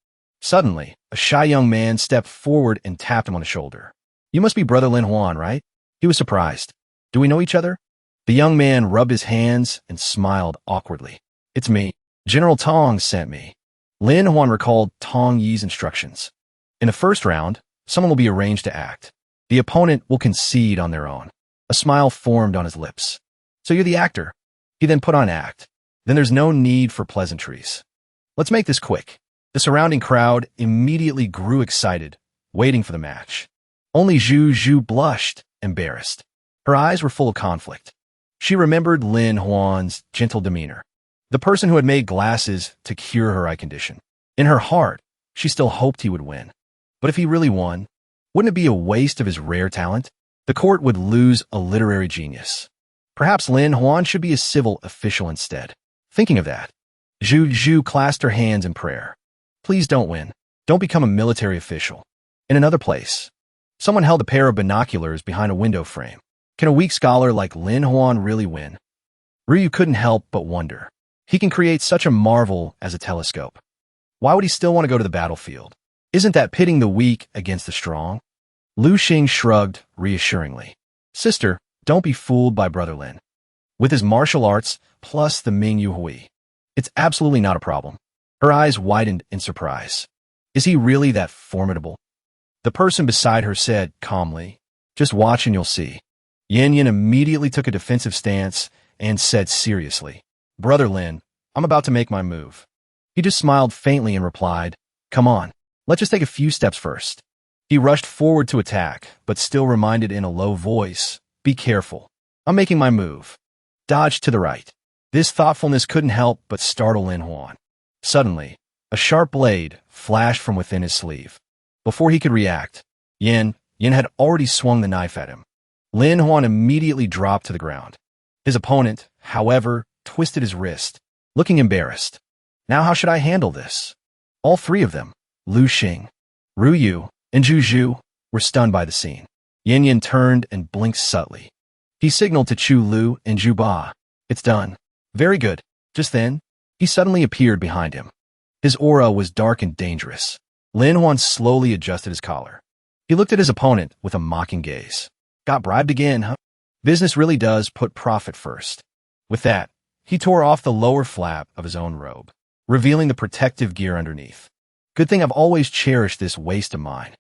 Suddenly, a shy young man stepped forward and tapped him on the shoulder. You must be Brother Lin Huan, right? He was surprised. Do we know each other? The young man rubbed his hands and smiled awkwardly. It's me. General Tong sent me. Lin Huan recalled Tong Yi's instructions. In the first round, someone will be arranged to act. The opponent will concede on their own. A smile formed on his lips. So you're the actor. He then put on act. Then there's no need for pleasantries. Let's make this quick. The surrounding crowd immediately grew excited, waiting for the match. Only Zhu blushed, embarrassed. Her eyes were full of conflict. She remembered Lin Huan's gentle demeanor, the person who had made glasses to cure her eye condition. In her heart, she still hoped he would win. But if he really won, wouldn't it be a waste of his rare talent? The court would lose a literary genius. Perhaps Lin Huan should be a civil official instead. Thinking of that, Zhu clasped her hands in prayer. Please don't win. Don't become a military official. In another place, someone held a pair of binoculars behind a window frame. Can a weak scholar like Lin Huan really win? Ryu couldn't help but wonder. He can create such a marvel as a telescope. Why would he still want to go to the battlefield? Isn't that pitting the weak against the strong? Lu Xing shrugged reassuringly. Sister, don't be fooled by Brother Lin. With his martial arts plus the Ming Yu Hui, it's absolutely not a problem. Her eyes widened in surprise. Is he really that formidable? The person beside her said calmly, just watch and you'll see. Yan Yan immediately took a defensive stance and said seriously, Brother Lin, I'm about to make my move. He just smiled faintly and replied, come on, let's just take a few steps first. He rushed forward to attack, but still reminded in a low voice, be careful. I'm making my move. Dodge to the right. This thoughtfulness couldn't help but startle Lin Huan. Suddenly, a sharp blade flashed from within his sleeve. Before he could react, Yan had already swung the knife at him. Lin Huan immediately dropped to the ground. His opponent, however, twisted his wrist, looking embarrassed. Now how should I handle this? All 3 of them, Lu Xing, Ryu, and Zhu, were stunned by the scene. Yan Yan turned and blinked subtly. He signaled to Chu Lu and Zhu Ba. It's done. Very good. Just then, he suddenly appeared behind him. His aura was dark and dangerous. Lin Huan slowly adjusted his collar. He looked at his opponent with a mocking gaze. Got bribed again, huh? Business really does put profit first. With that, he tore off the lower flap of his own robe, revealing the protective gear underneath. Good thing I've always cherished this waist of mine.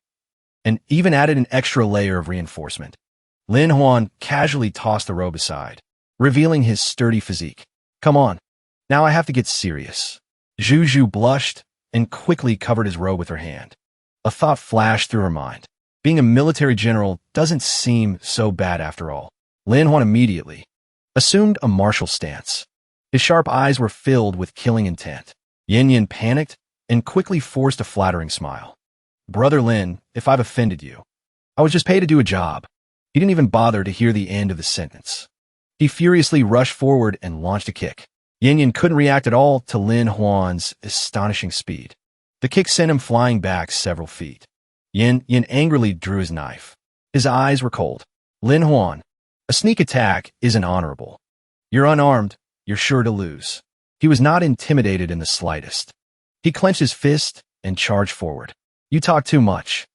And even added an extra layer of reinforcement. Lin Huan casually tossed the robe aside, revealing his sturdy physique. Come on, now I have to get serious. Zhu Zhu blushed and quickly covered his robe with her hand. A thought flashed through her mind. Being a military general doesn't seem so bad after all. Lin Huan immediately assumed a martial stance. His sharp eyes were filled with killing intent. Yin Yin panicked and quickly forced a flattering smile. Brother Lin, if I've offended you, I was just paid to do a job. He didn't even bother to hear the end of the sentence. He furiously rushed forward and launched a kick. Yin Yin couldn't react at all to Lin Huan's astonishing speed. The kick sent him flying back several feet. Yin Yin angrily drew his knife. His eyes were cold. Lin Huan, a sneak attack isn't honorable. You're unarmed, you're sure to lose. He was not intimidated in the slightest. He clenched his fist and charged forward. You talk too much.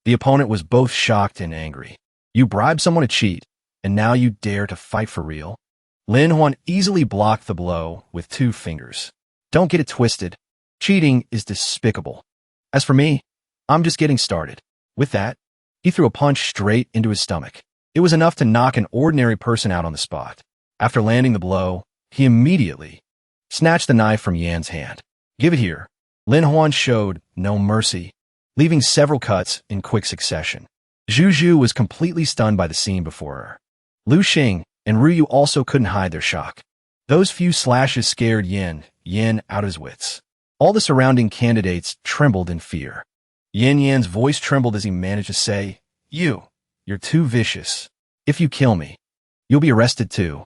The opponent was both shocked and angry. You bribed someone to cheat, and now you dare to fight for real? Lin Huan easily blocked the blow with 2 fingers. Don't get it twisted. Cheating is despicable. As for me, I'm just getting started. With that, he threw a punch straight into his stomach. It was enough to knock an ordinary person out on the spot. After landing the blow, he immediately snatched the knife from Yan's hand. Give it here. Lin Huan showed no mercy, leaving several cuts in quick succession. Zhu Zhu was completely stunned by the scene before her. Lu Xing and Ruyu also couldn't hide their shock. Those few slashes scared Yin out of his wits. All the surrounding candidates trembled in fear. Yan's voice trembled as he managed to say, You're too vicious. If you kill me, you'll be arrested too.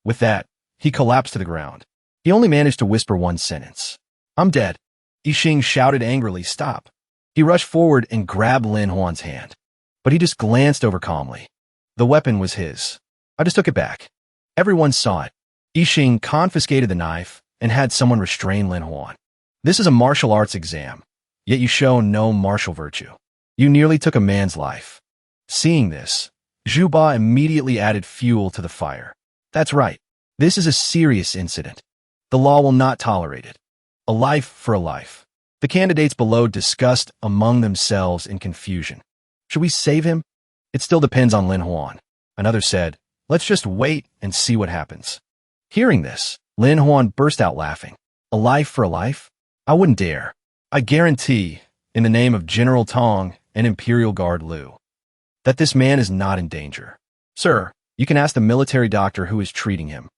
With that, he collapsed to the ground. He only managed to whisper one sentence. I'm dead. Yixing shouted angrily, stop. He rushed forward and grabbed Lin Huan's hand. But he just glanced over calmly. The weapon was his. I just took it back. Everyone saw it. Yixing confiscated the knife and had someone restrain Lin Huan. This is a martial arts exam, yet you show no martial virtue. You nearly took a man's life. Seeing this, Zhu Ba immediately added fuel to the fire. That's right. This is a serious incident. The law will not tolerate it. A life for a life. The candidates below discussed among themselves in confusion. Should we save him? It still depends on Lin Huan. Another said, let's just wait and see what happens. Hearing this, Lin Huan burst out laughing. A life for a life? I wouldn't dare. I guarantee, in the name of General Tong and Imperial Guard Liu, that this man is not in danger. Sir, you can ask the military doctor who is treating him.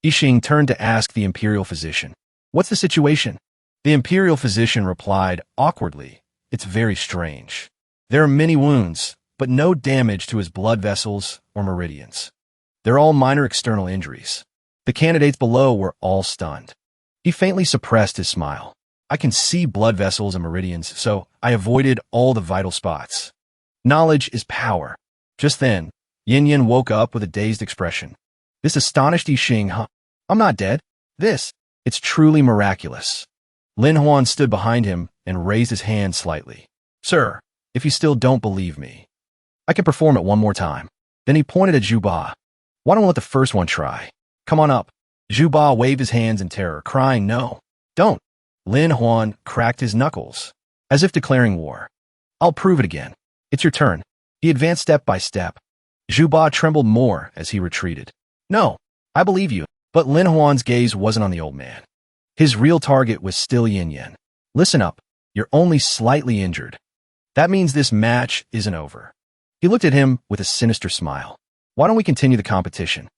Yixing turned to ask the Imperial physician. What's the situation? The Imperial physician replied awkwardly, it's very strange. There are many wounds, but no damage to his blood vessels or meridians. They're all minor external injuries. The candidates below were all stunned. He faintly suppressed his smile. I can see blood vessels and meridians, so I avoided all the vital spots. Knowledge is power. Just then, Yin Yin woke up with a dazed expression. This astonished Yixing. I'm not dead. It's truly miraculous. Lin Huan stood behind him and raised his hand slightly. Sir, if you still don't believe me, I can perform it one more time. Then he pointed at Zhu Ba. Why don't we let the first one try? Come on up. Zhu Ba waved his hands in terror, crying, no, don't. Lin Huan cracked his knuckles, as if declaring war. I'll prove it again. It's your turn. He advanced step by step. Zhu Ba trembled more as he retreated. No, I believe you. But Lin Huan's gaze wasn't on the old man. His real target was still Yin Yin. Listen up. You're only slightly injured. That means this match isn't over. He looked at him with a sinister smile. Why don't we continue the competition?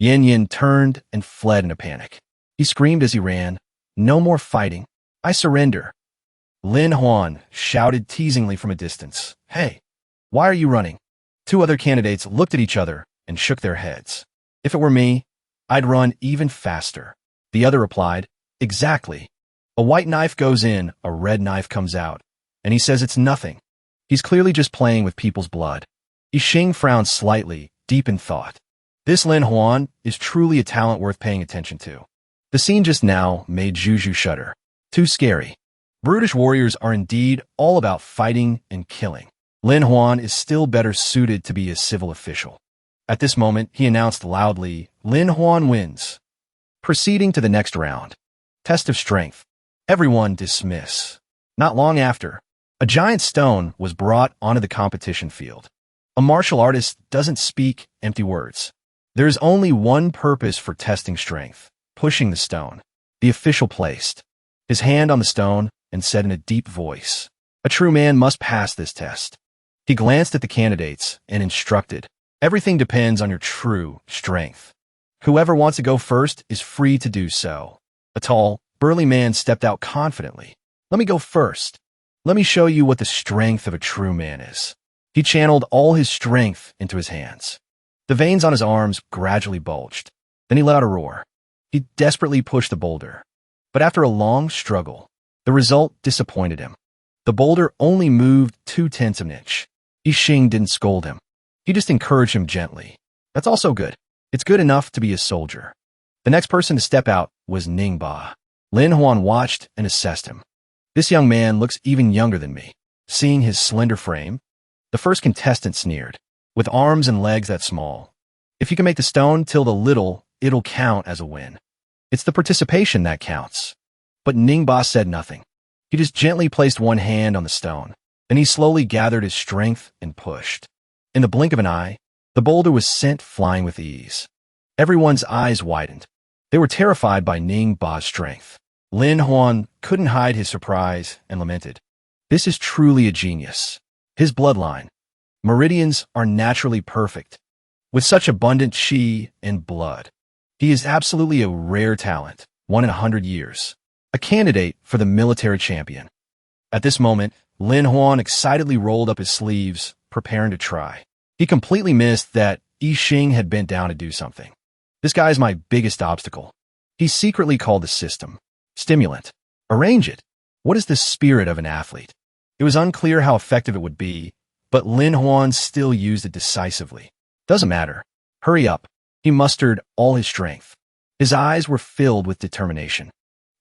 Yin Yin turned and fled in a panic. He screamed as he ran, no more fighting. I surrender. Lin Huan shouted teasingly from a distance. Hey, why are you running? 2 other candidates looked at each other and shook their heads. If it were me, I'd run even faster. The other replied, exactly. A white knife goes in, a red knife comes out, and he says it's nothing. He's clearly just playing with people's blood. Yixing frowned slightly, deep in thought. This Lin Huan is truly a talent worth paying attention to. The scene just now made Zhu Zhu shudder. Too scary. Brutish warriors are indeed all about fighting and killing. Lin Huan is still better suited to be a civil official. At this moment, he announced loudly, Lin Huan wins. Proceeding to the next round. Test of strength. Everyone dismiss. Not long after, a giant stone was brought onto the competition field. A martial artist doesn't speak empty words. There is only one purpose for testing strength: pushing the stone. The official placed his hand on the stone and said in a deep voice, "A true man must pass this test." He glanced at the candidates and instructed, "Everything depends on your true strength. Whoever wants to go first is free to do so." A tall, burly man stepped out confidently. "Let me go first. Let me show you what the strength of a true man is." He channeled all his strength into his hands. The veins on his arms gradually bulged. Then he let out a roar. He desperately pushed the boulder. But after a long struggle, the result disappointed him. The boulder only moved 0.2 of an inch. Yixing didn't scold him. He just encouraged him gently. "That's also good. It's good enough to be a soldier." The next person to step out was Ningba. Lin Huan watched and assessed him. "This young man looks even younger than me." Seeing his slender frame, the first contestant sneered. "With arms and legs that small, if you can make the stone tilt a little, it'll count as a win. It's the participation that counts." But Ningba said nothing. He just gently placed one hand on the stone. Then he slowly gathered his strength and pushed. In the blink of an eye, the boulder was sent flying with ease. Everyone's eyes widened. They were terrified by Ningba's strength. Lin Huan couldn't hide his surprise and lamented, "This is truly a genius. His bloodline, meridians, are naturally perfect. With such abundant qi and blood, he is absolutely a rare talent, one in 100 years. A candidate for the military champion." At this moment, Lin Huan excitedly rolled up his sleeves, preparing to try. He completely missed that Yixing had bent down to do something. "This guy is my biggest obstacle." He secretly called the system stimulant. Arrange it. What is the spirit of an athlete? It was unclear how effective it would be, but Lin Huan still used it decisively. "Doesn't matter. Hurry up." He mustered all his strength. His eyes were filled with determination.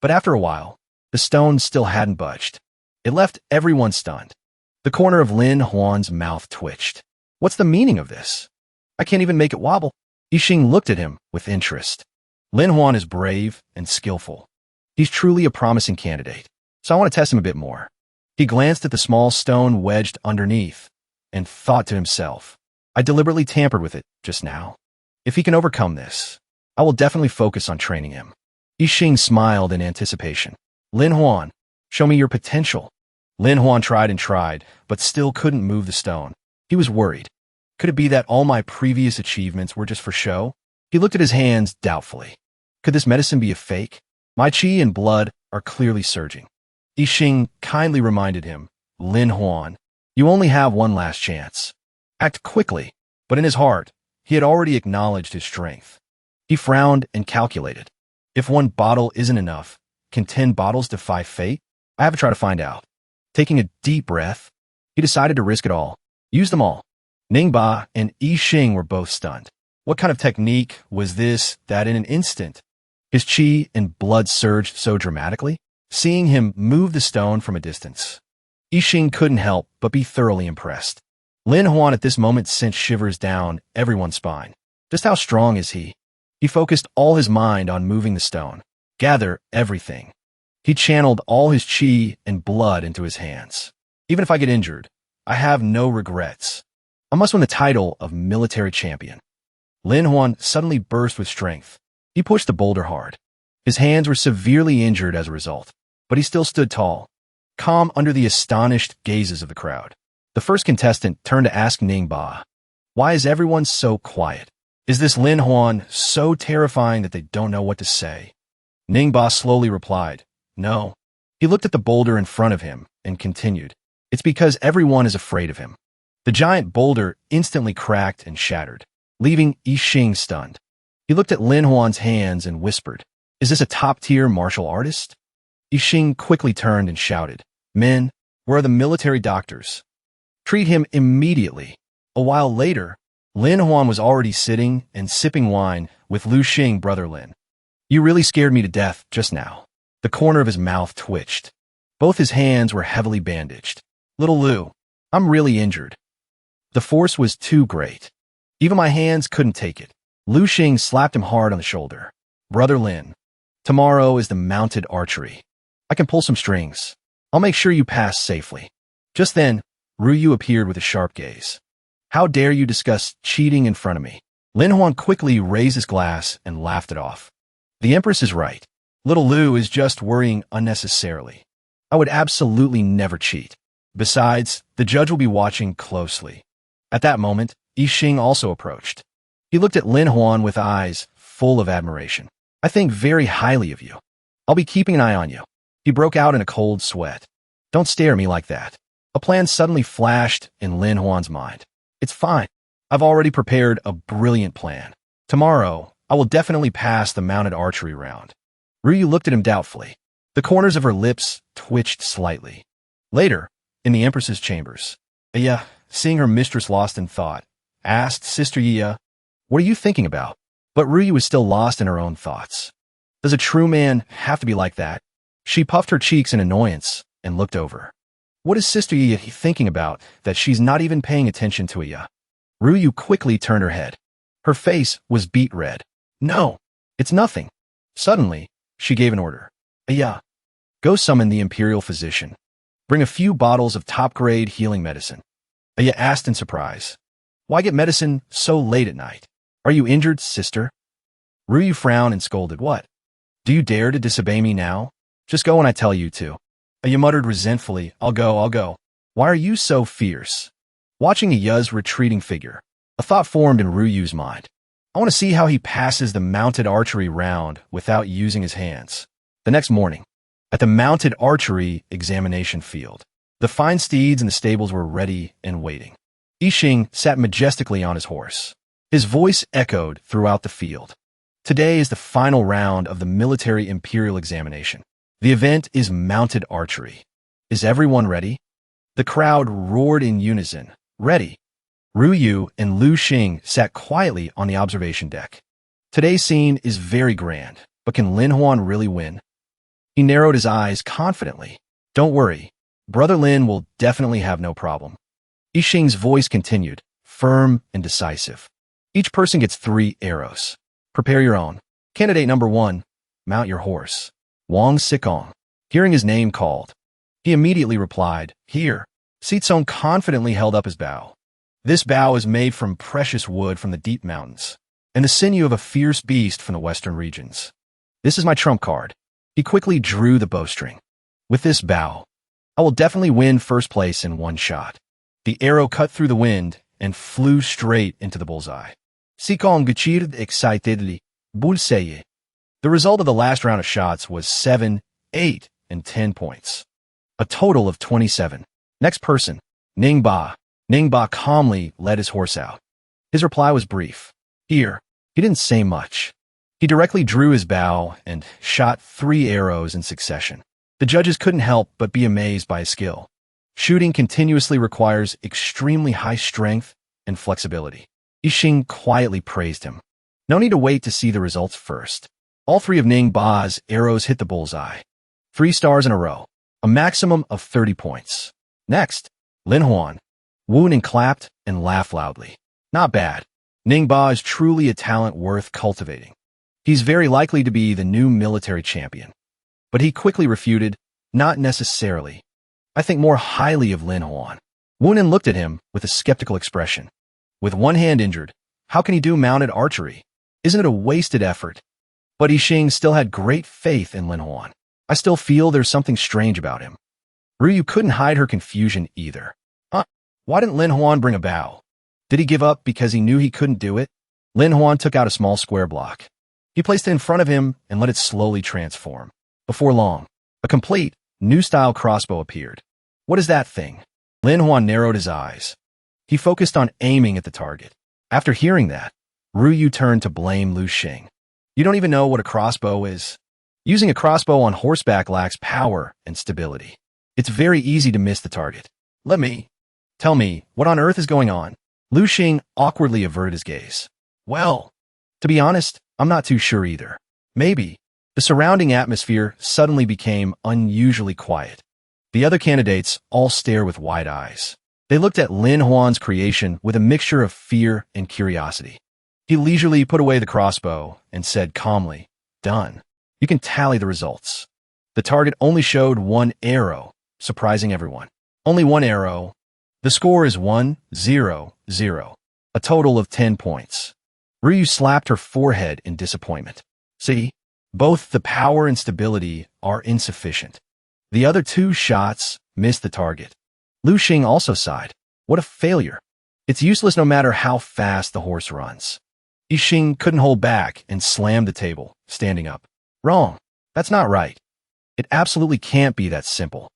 But after a while, the stone still hadn't budged. It left everyone stunned. The corner of Lin Huan's mouth twitched. "What's the meaning of this? I can't even make it wobble." Yixing looked at him with interest. "Lin Huan is brave and skillful. He's truly a promising candidate, so I want to test him a bit more." He glanced at the small stone wedged underneath and thought to himself, "I deliberately tampered with it just now. If he can overcome this, I will definitely focus on training him." Yixing smiled in anticipation. "Lin Huan, show me your potential." Lin Huan tried and tried, but still couldn't move the stone. He was worried. Could it be that all my previous achievements were just for show? He looked at his hands doubtfully. Could this medicine be a fake? My qi and blood are clearly surging. Yixing kindly reminded him, "Lin Huan, you only have one last chance. Act quickly." But in his heart, he had already acknowledged his strength. He frowned and calculated. If one bottle isn't enough, can 10 bottles defy fate? I have to try to find out. Taking a deep breath, he decided to risk it all. Use them all. Ningba and Yixing were both stunned. What kind of technique was this that in an instant, his qi and blood surged so dramatically? Seeing him move the stone from a distance, Yixing couldn't help but be thoroughly impressed. Lin Huan at this moment sent shivers down everyone's spine. Just how strong is he? He focused all his mind on moving the stone. Gather everything. He channeled all his qi and blood into his hands. Even if I get injured, I have no regrets. I must win the title of military champion. Lin Huan suddenly burst with strength. He pushed the boulder hard. His hands were severely injured as a result, but he still stood tall, calm under the astonished gazes of the crowd. The first contestant turned to ask Ningba, "Why is everyone so quiet? Is this Lin Huan so terrifying that they don't know what to say?" Ningba slowly replied, "No." He looked at the boulder in front of him and continued, "It's because everyone is afraid of him." The giant boulder instantly cracked and shattered, leaving Yixing stunned. He looked at Lin Huan's hands and whispered, "Is this a top-tier martial artist?" Yixing quickly turned and shouted, "Men, where are the military doctors? Treat him immediately." A while later, Lin Huan was already sitting and sipping wine with Lu Xing, brother Lin. "You really scared me to death just now." The corner of his mouth twitched. Both his hands were heavily bandaged. "Little Lu, I'm really injured." The force was too great. Even my hands couldn't take it. Lu Xing slapped him hard on the shoulder. Brother Lin, tomorrow is the mounted archery. I can pull some strings. I'll make sure you pass safely. Just then, Ruyu appeared with a sharp gaze. How dare you discuss cheating in front of me? Lin Huan quickly raised his glass and laughed it off. The Empress is right. Little Lu is just worrying unnecessarily. I would absolutely never cheat. Besides, the judge will be watching closely. At that moment, Yixing also approached. He looked at Lin Huan with eyes full of admiration. I think very highly of you. I'll be keeping an eye on you. He broke out in a cold sweat. Don't stare at me like that. A plan suddenly flashed in Lin Huan's mind. It's fine. I've already prepared a brilliant plan. Tomorrow, I will definitely pass the mounted archery round. Ruyu looked at him doubtfully. The corners of her lips twitched slightly. Later, in the Empress's chambers, Aya, seeing her mistress lost in thought, asked Sister Yi, "What are you thinking about?" But Ruyu was still lost in her own thoughts. Does a true man have to be like that? She puffed her cheeks in annoyance and looked over. What is Sister Yi thinking about that she's not even paying attention to Aya? Ruyu quickly turned her head. Her face was beet red. No, it's nothing. Suddenly, she gave an order. Aya, go summon the Imperial physician. Bring a few bottles of top-grade healing medicine. Aya asked in surprise. Why get medicine so late at night? Are you injured, sister? Ruyu frowned and scolded. What? Do you dare to disobey me now? Just go when I tell you to. Aya muttered resentfully. I'll go. Why are you so fierce? Watching Aya's retreating figure, a thought formed in Ruyu's mind. I want to see how he passes the mounted archery round without using his hands. The next morning, at the mounted archery examination field, the fine steeds in the stables were ready and waiting. Yixing sat majestically on his horse. His voice echoed throughout the field. Today is the final round of the military Imperial examination. The event is mounted archery. Is everyone ready? The crowd roared in unison. Ready. Ruyu and Lu Xing sat quietly on the observation deck. Today's scene is very grand, but can Lin Huan really win? He narrowed his eyes confidently. Don't worry, Brother Lin will definitely have no problem. Yixing's voice continued, firm and decisive. Each person gets 3 arrows. Prepare your own. Candidate number 1, mount your horse. Wang Sikong. Hearing his name called, he immediately replied, Here. Sitsong confidently held up his bow. This bow is made from precious wood from the deep mountains, and the sinew of a fierce beast from the western regions. This is my trump card. He quickly drew the bowstring. With this bow, I will definitely win first place in one shot. The arrow cut through the wind and flew straight into the bullseye. Sikong gachird excitedly, bullseye. The result of the last round of shots was 7, 8, and 10 points. A total of 27. Next person, Ningba. Ningba calmly led his horse out. His reply was brief. Here, he didn't say much. He directly drew his bow and shot 3 arrows in succession. The judges couldn't help but be amazed by his skill. Shooting continuously requires extremely high strength and flexibility. Yixing quietly praised him. No need to wait to see the results first. All 3 of Ningba's arrows hit the bullseye. 3 stars in a row, a maximum of 30 points. Next, Lin Huan. Woon and clapped and laughed loudly. Not bad. Ningba is truly a talent worth cultivating. He's very likely to be the new military champion. But he quickly refuted, not necessarily. I think more highly of Lin Huan. Woonan looked at him with a skeptical expression. With one hand injured, how can he do mounted archery? Isn't it a wasted effort? But Yixing still had great faith in Lin Huan. I still feel there's something strange about him. Ruyu couldn't hide her confusion either. Why didn't Lin Huan bring a bow? Did he give up because he knew he couldn't do it? Lin Huan took out a small square block. He placed it in front of him and let it slowly transform. Before long, a complete, new-style crossbow appeared. What is that thing? Lin Huan narrowed his eyes. He focused on aiming at the target. After hearing that, Ruyu turned to blame Lu Xing. You don't even know what a crossbow is. Using a crossbow on horseback lacks power and stability. It's very easy to miss the target. Tell me, what on earth is going on? Lu Xing awkwardly averted his gaze. Well, to be honest, I'm not too sure either. Maybe. The surrounding atmosphere suddenly became unusually quiet. The other candidates all stared with wide eyes. They looked at Lin Huan's creation with a mixture of fear and curiosity. He leisurely put away the crossbow and said calmly, Done. You can tally the results. The target only showed 1 arrow, surprising everyone. Only 1 arrow. The score is 1, 0, 0. A total of 10 points. Ryu slapped her forehead in disappointment. See? Both the power and stability are insufficient. The other 2 shots missed the target. Lu Xing also sighed. What a failure. It's useless no matter how fast the horse runs. Yixing couldn't hold back and slammed the table, standing up. Wrong. That's not right. It absolutely can't be that simple.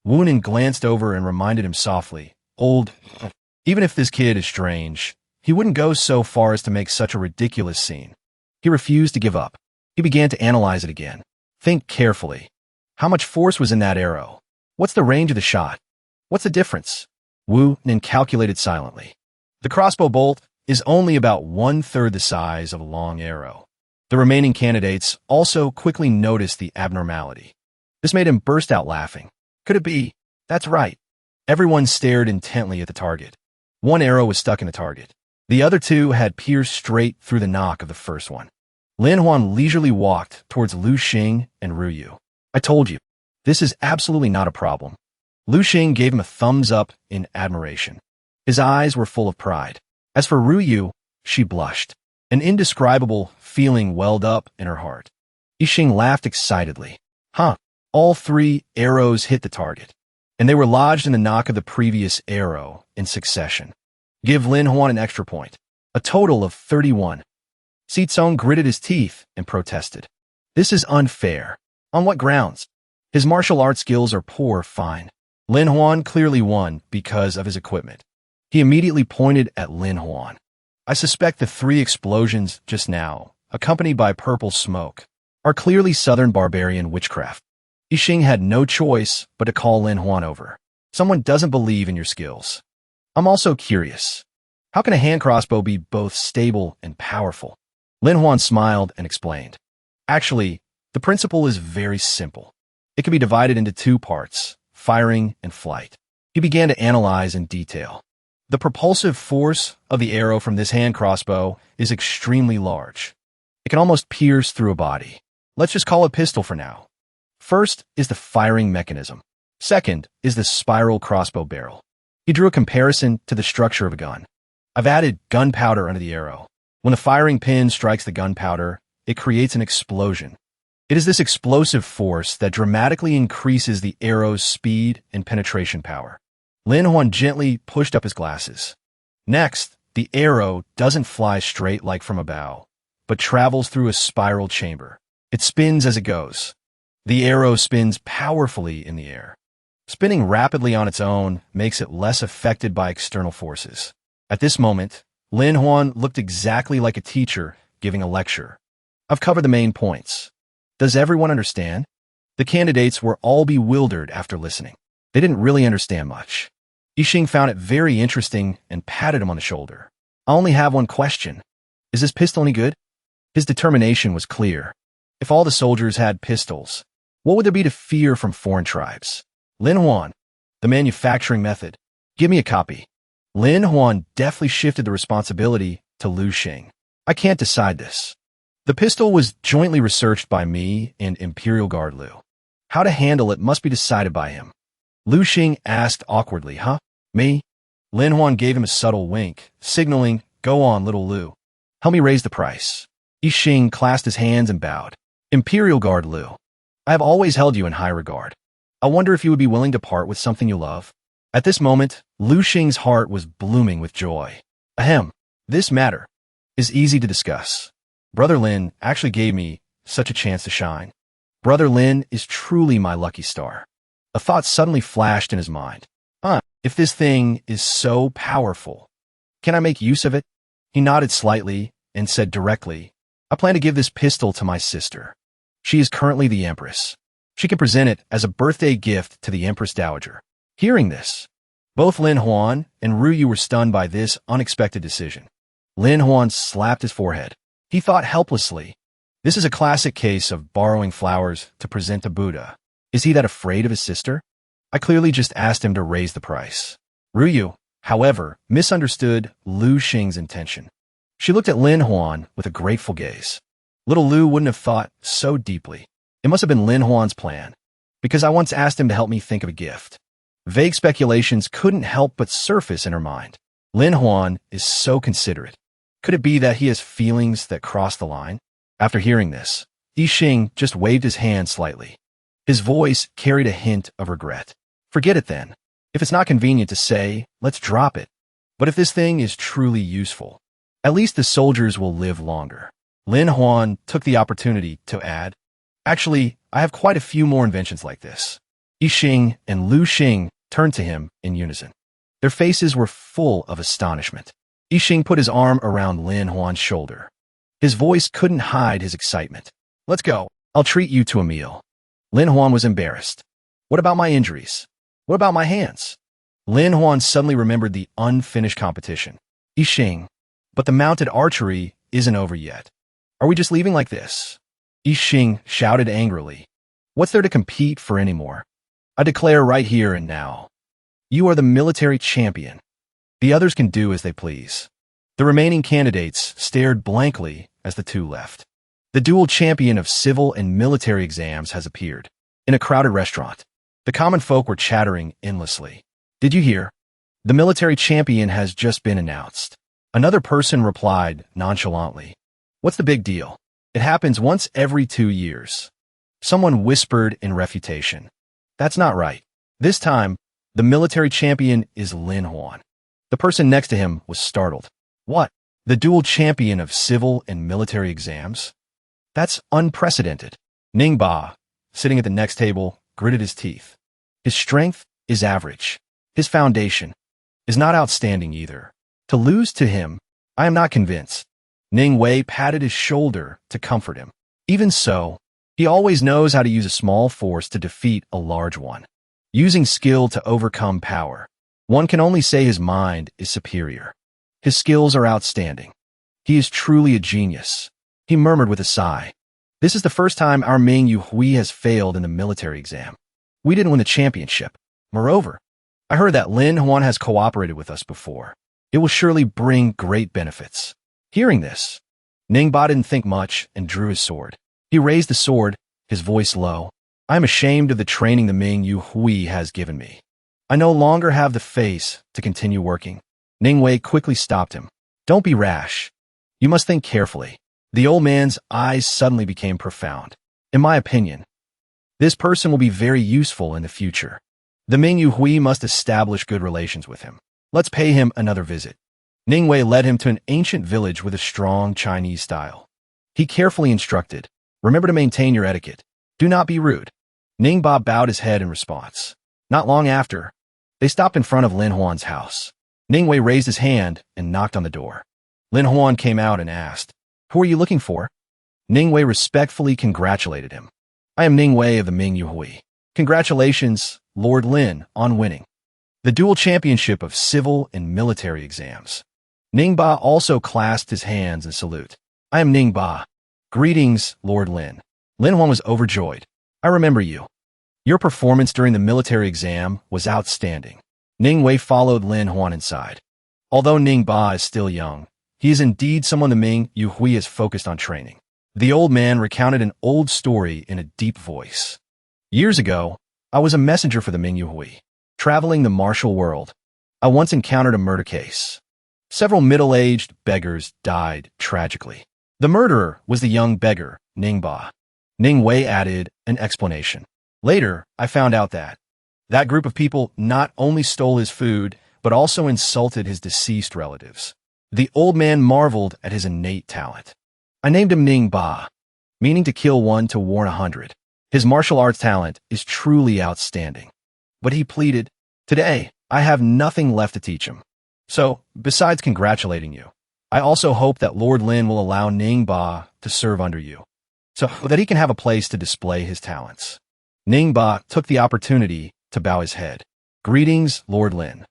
Wunan glanced over and reminded him softly, even if this kid is strange, he wouldn't go so far as to make such a ridiculous scene. He refused to give up. He began to analyze it again. Think carefully. How much force was in that arrow? What's the range of the shot? What's the difference? Wu Nin calculated silently. The crossbow bolt is only about 1/3 the size of a long arrow. The remaining candidates also quickly noticed the abnormality. This made him burst out laughing. Could it be? That's right. Everyone stared intently at the target. 1 arrow was stuck in the target. The other 2 had pierced straight through the nock of the first one. Lin Huan leisurely walked towards Lu Xing and Ryu. I told you, this is absolutely not a problem. Lu Xing gave him a thumbs up in admiration. His eyes were full of pride. As for Ryu, she blushed. An indescribable feeling welled up in her heart. Yixing laughed excitedly. Huh, all 3 arrows hit the target, and they were lodged in the nock of the previous arrow in succession. Give Lin Huan an extra point. A total of 31. Sitsong gritted his teeth and protested. This is unfair. On what grounds? His martial arts skills are poor, fine. Lin Huan clearly won because of his equipment. He immediately pointed at Lin Huan. I suspect the 3 explosions just now, accompanied by purple smoke, are clearly southern barbarian witchcraft. Yixing had no choice but to call Lin Huan over. Someone doesn't believe in your skills. I'm also curious. How can a hand crossbow be both stable and powerful? Lin Huan smiled and explained. Actually, the principle is very simple. It can be divided into 2 parts, firing and flight. He began to analyze in detail. The propulsive force of the arrow from this hand crossbow is extremely large. It can almost pierce through a body. Let's just call it pistol for now. First is the firing mechanism. Second is the spiral crossbow barrel. He drew a comparison to the structure of a gun. I've added gunpowder under the arrow. When the firing pin strikes the gunpowder, it creates an explosion. It is this explosive force that dramatically increases the arrow's speed and penetration power. Lin Huan gently pushed up his glasses. Next, the arrow doesn't fly straight like from a bow, but travels through a spiral chamber. It spins as it goes. The arrow spins powerfully in the air. Spinning rapidly on its own makes it less affected by external forces. At this moment, Lin Huan looked exactly like a teacher giving a lecture. I've covered the main points. Does everyone understand? The candidates were all bewildered after listening. They didn't really understand much. Yixing found it very interesting and patted him on the shoulder. I only have one question. Is this pistol any good? His determination was clear. If all the soldiers had pistols, what would there be to fear from foreign tribes? Lin Huan, the manufacturing method. Give me a copy. Lin Huan deftly shifted the responsibility to Lu Xing. I can't decide this. The pistol was jointly researched by me and Imperial Guard Lu. How to handle it must be decided by him. Lu Xing asked awkwardly, huh? Me? Lin Huan gave him a subtle wink, signaling, go on, little Lu. Help me raise the price. Yixing clasped his hands and bowed. Imperial Guard Lu, I have always held you in high regard. I wonder if you would be willing to part with something you love. At this moment, Lu Xing's heart was blooming with joy. Ahem, this matter is easy to discuss. Brother Lin actually gave me such a chance to shine. Brother Lin is truly my lucky star. A thought suddenly flashed in his mind. If this thing is so powerful, can I make use of it? He nodded slightly and said directly, I plan to give this pistol to my sister. She is currently the Empress. She can present it as a birthday gift to the Empress Dowager. Hearing this, both Lin Huan and Ryu were stunned by this unexpected decision. Lin Huan slapped his forehead. He thought helplessly, this is a classic case of borrowing flowers to present to Buddha. Is he that afraid of his sister? I clearly just asked him to raise the price. Ryu, however, misunderstood Lu Xing's intention. She looked at Lin Huan with a grateful gaze. Little Lu wouldn't have thought so deeply. It must have been Lin Huan's plan, because I once asked him to help me think of a gift. Vague speculations couldn't help but surface in her mind. Lin Huan is so considerate. Could it be that he has feelings that cross the line? After hearing this, Yixing just waved his hand slightly. His voice carried a hint of regret. Forget it then. If it's not convenient to say, let's drop it. But if this thing is truly useful, at least the soldiers will live longer. Lin Huan took the opportunity to add, actually, I have quite a few more inventions like this. Yixing and Lu Xing turned to him in unison. Their faces were full of astonishment. Yixing put his arm around Lin Huan's shoulder. His voice couldn't hide his excitement. Let's go. I'll treat you to a meal. Lin Huan was embarrassed. What about my injuries? What about my hands? Lin Huan suddenly remembered the unfinished competition. Yixing, but the mounted archery isn't over yet. Are we just leaving like this? Yixing shouted angrily. What's there to compete for anymore? I declare right here and now. You are the military champion. The others can do as they please. The remaining candidates stared blankly as the two left. The dual champion of civil and military exams has appeared. In a crowded restaurant, the common folk were chattering endlessly. Did you hear? The military champion has just been announced. Another person replied nonchalantly. What's the big deal? It happens once every 2 years. Someone whispered in refutation. That's not right. This time, the military champion is Lin Huan. The person next to him was startled. What? The dual champion of civil and military exams? That's unprecedented. Ningba, sitting at the next table, gritted his teeth. His strength is average. His foundation is not outstanding either. To lose to him, I am not convinced. Ning Wei patted his shoulder to comfort him. Even so, he always knows how to use a small force to defeat a large one. Using skill to overcome power. One can only say his mind is superior. His skills are outstanding. He is truly a genius. He murmured with a sigh. This is the first time our Ming Yuhui has failed in the military exam. We didn't win the championship. Moreover, I heard that Lin Huan has cooperated with us before. It will surely bring great benefits. Hearing this, Ningba didn't think much and drew his sword. He raised the sword, his voice low. I am ashamed of the training the Ming Yuhui has given me. I no longer have the face to continue working. Ning Wei quickly stopped him. Don't be rash. You must think carefully. The old man's eyes suddenly became profound. In my opinion, this person will be very useful in the future. The Ming Yuhui must establish good relations with him. Let's pay him another visit. Ning Wei led him to an ancient village with a strong Chinese style. He carefully instructed, remember to maintain your etiquette. Do not be rude. Ningba bowed his head in response. Not long after, they stopped in front of Lin Huan's house. Ning Wei raised his hand and knocked on the door. Lin Huan came out and asked, who are you looking for? Ning Wei respectfully congratulated him. I am Ning Wei of the Ming Yuhui. Congratulations, Lord Lin, on winning the dual championship of civil and military exams. Ningba also clasped his hands in salute. I am Ningba. Greetings, Lord Lin. Lin Huan was overjoyed. I remember you. Your performance during the military exam was outstanding. Ning Wei followed Lin Huan inside. Although Ningba is still young, he is indeed someone the Ming Yuhui is focused on training. The old man recounted an old story in a deep voice. Years ago, I was a messenger for the Ming Yuhui. Traveling the martial world, I once encountered a murder case. Several middle-aged beggars died tragically. The murderer was the young beggar, Ningba. Ning Wei added an explanation. Later, I found out that group of people not only stole his food, but also insulted his deceased relatives. The old man marveled at his innate talent. I named him Ningba, meaning to kill one to warn 100. His martial arts talent is truly outstanding. But he pleaded, today, I have nothing left to teach him. So, besides congratulating you, I also hope that Lord Lin will allow Ningba to serve under you, so that he can have a place to display his talents. Ningba took the opportunity to bow his head. Greetings, Lord Lin.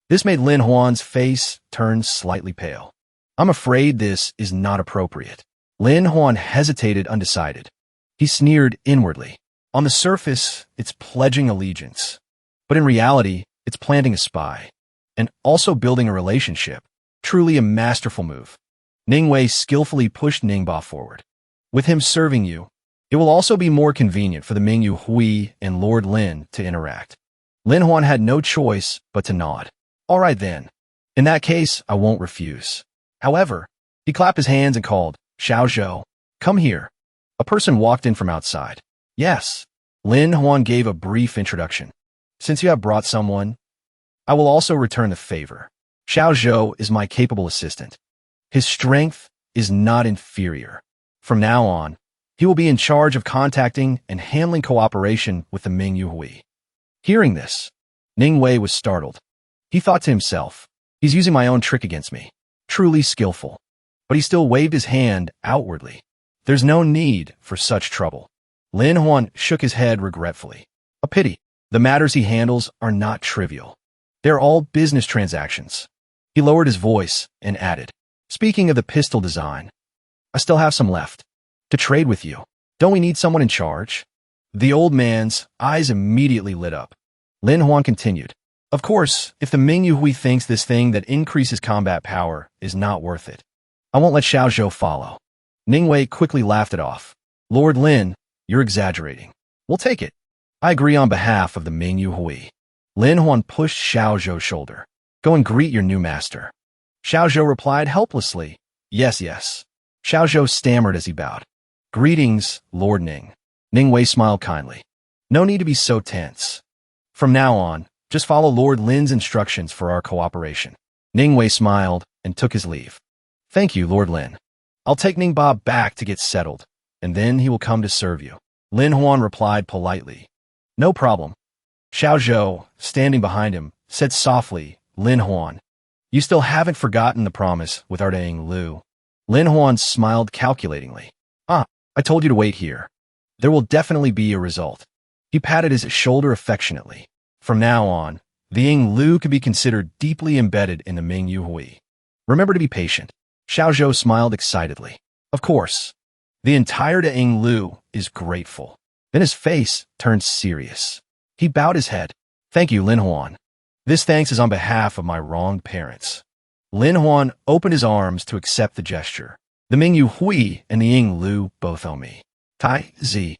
This made Lin Huan's face turn slightly pale. I'm afraid this is not appropriate. Lin Huan hesitated undecided. He sneered inwardly. On the surface, it's pledging allegiance. But in reality, it's planting a spy. And also building a relationship. Truly a masterful move. Ning Wei skillfully pushed Ningba forward. With him serving you, it will also be more convenient for the Mingyu Hui and Lord Lin to interact. Lin Huan had no choice but to nod. All right then. In that case, I won't refuse. However, he clapped his hands and called, Xiao Zhou, come here. A person walked in from outside. Yes. Lin Huan gave a brief introduction. Since you have brought someone, I will also return the favor. Xiao Zhou is my capable assistant. His strength is not inferior. From now on, he will be in charge of contacting and handling cooperation with the Mingyu Hui. Hearing this, Ning Wei was startled. He thought to himself, he's using my own trick against me. Truly skillful. But he still waved his hand outwardly. There's no need for such trouble. Lin Huan shook his head regretfully. A pity. The matters he handles are not trivial. They're all business transactions. He lowered his voice and added, speaking of the pistol design, I still have some left. To trade with you. Don't we need someone in charge? The old man's eyes immediately lit up. Lin Huan continued, of course, if the Mingyu Hui thinks this thing that increases combat power is not worth it, I won't let Xiao Zhou follow. Ning Wei quickly laughed it off. Lord Lin, you're exaggerating. We'll take it. I agree on behalf of the Mingyu Hui. Lin Huan pushed Xiao Zhou's shoulder. Go and greet your new master. Xiao Zhou replied helplessly, yes, yes. Xiao Zhou stammered as he bowed. Greetings, Lord Ning. Ning Wei smiled kindly. No need to be so tense. From now on, just follow Lord Lin's instructions for our cooperation. Ning Wei smiled and took his leave. Thank you, Lord Lin. I'll take Ning Ba back to get settled, and then he will come to serve you. Lin Huan replied politely. No problem. Xiao Zhou, standing behind him, said softly, Lin Huan, you still haven't forgotten the promise with our Dang Lu. Lin Huan smiled calculatingly. I told you to wait here. There will definitely be a result. He patted his shoulder affectionately. From now on, the Ying Lu could be considered deeply embedded in the Mingyu Hui. Remember to be patient. Xiao Zhou smiled excitedly. Of course. The entire Ying Lu is grateful. Then his face turned serious. He bowed his head. Thank you, Lin Huan. This thanks is on behalf of my wronged parents. Lin Huan opened his arms to accept the gesture. The Mingyu Hui and the Ying Lu both owe me. Tai Zi.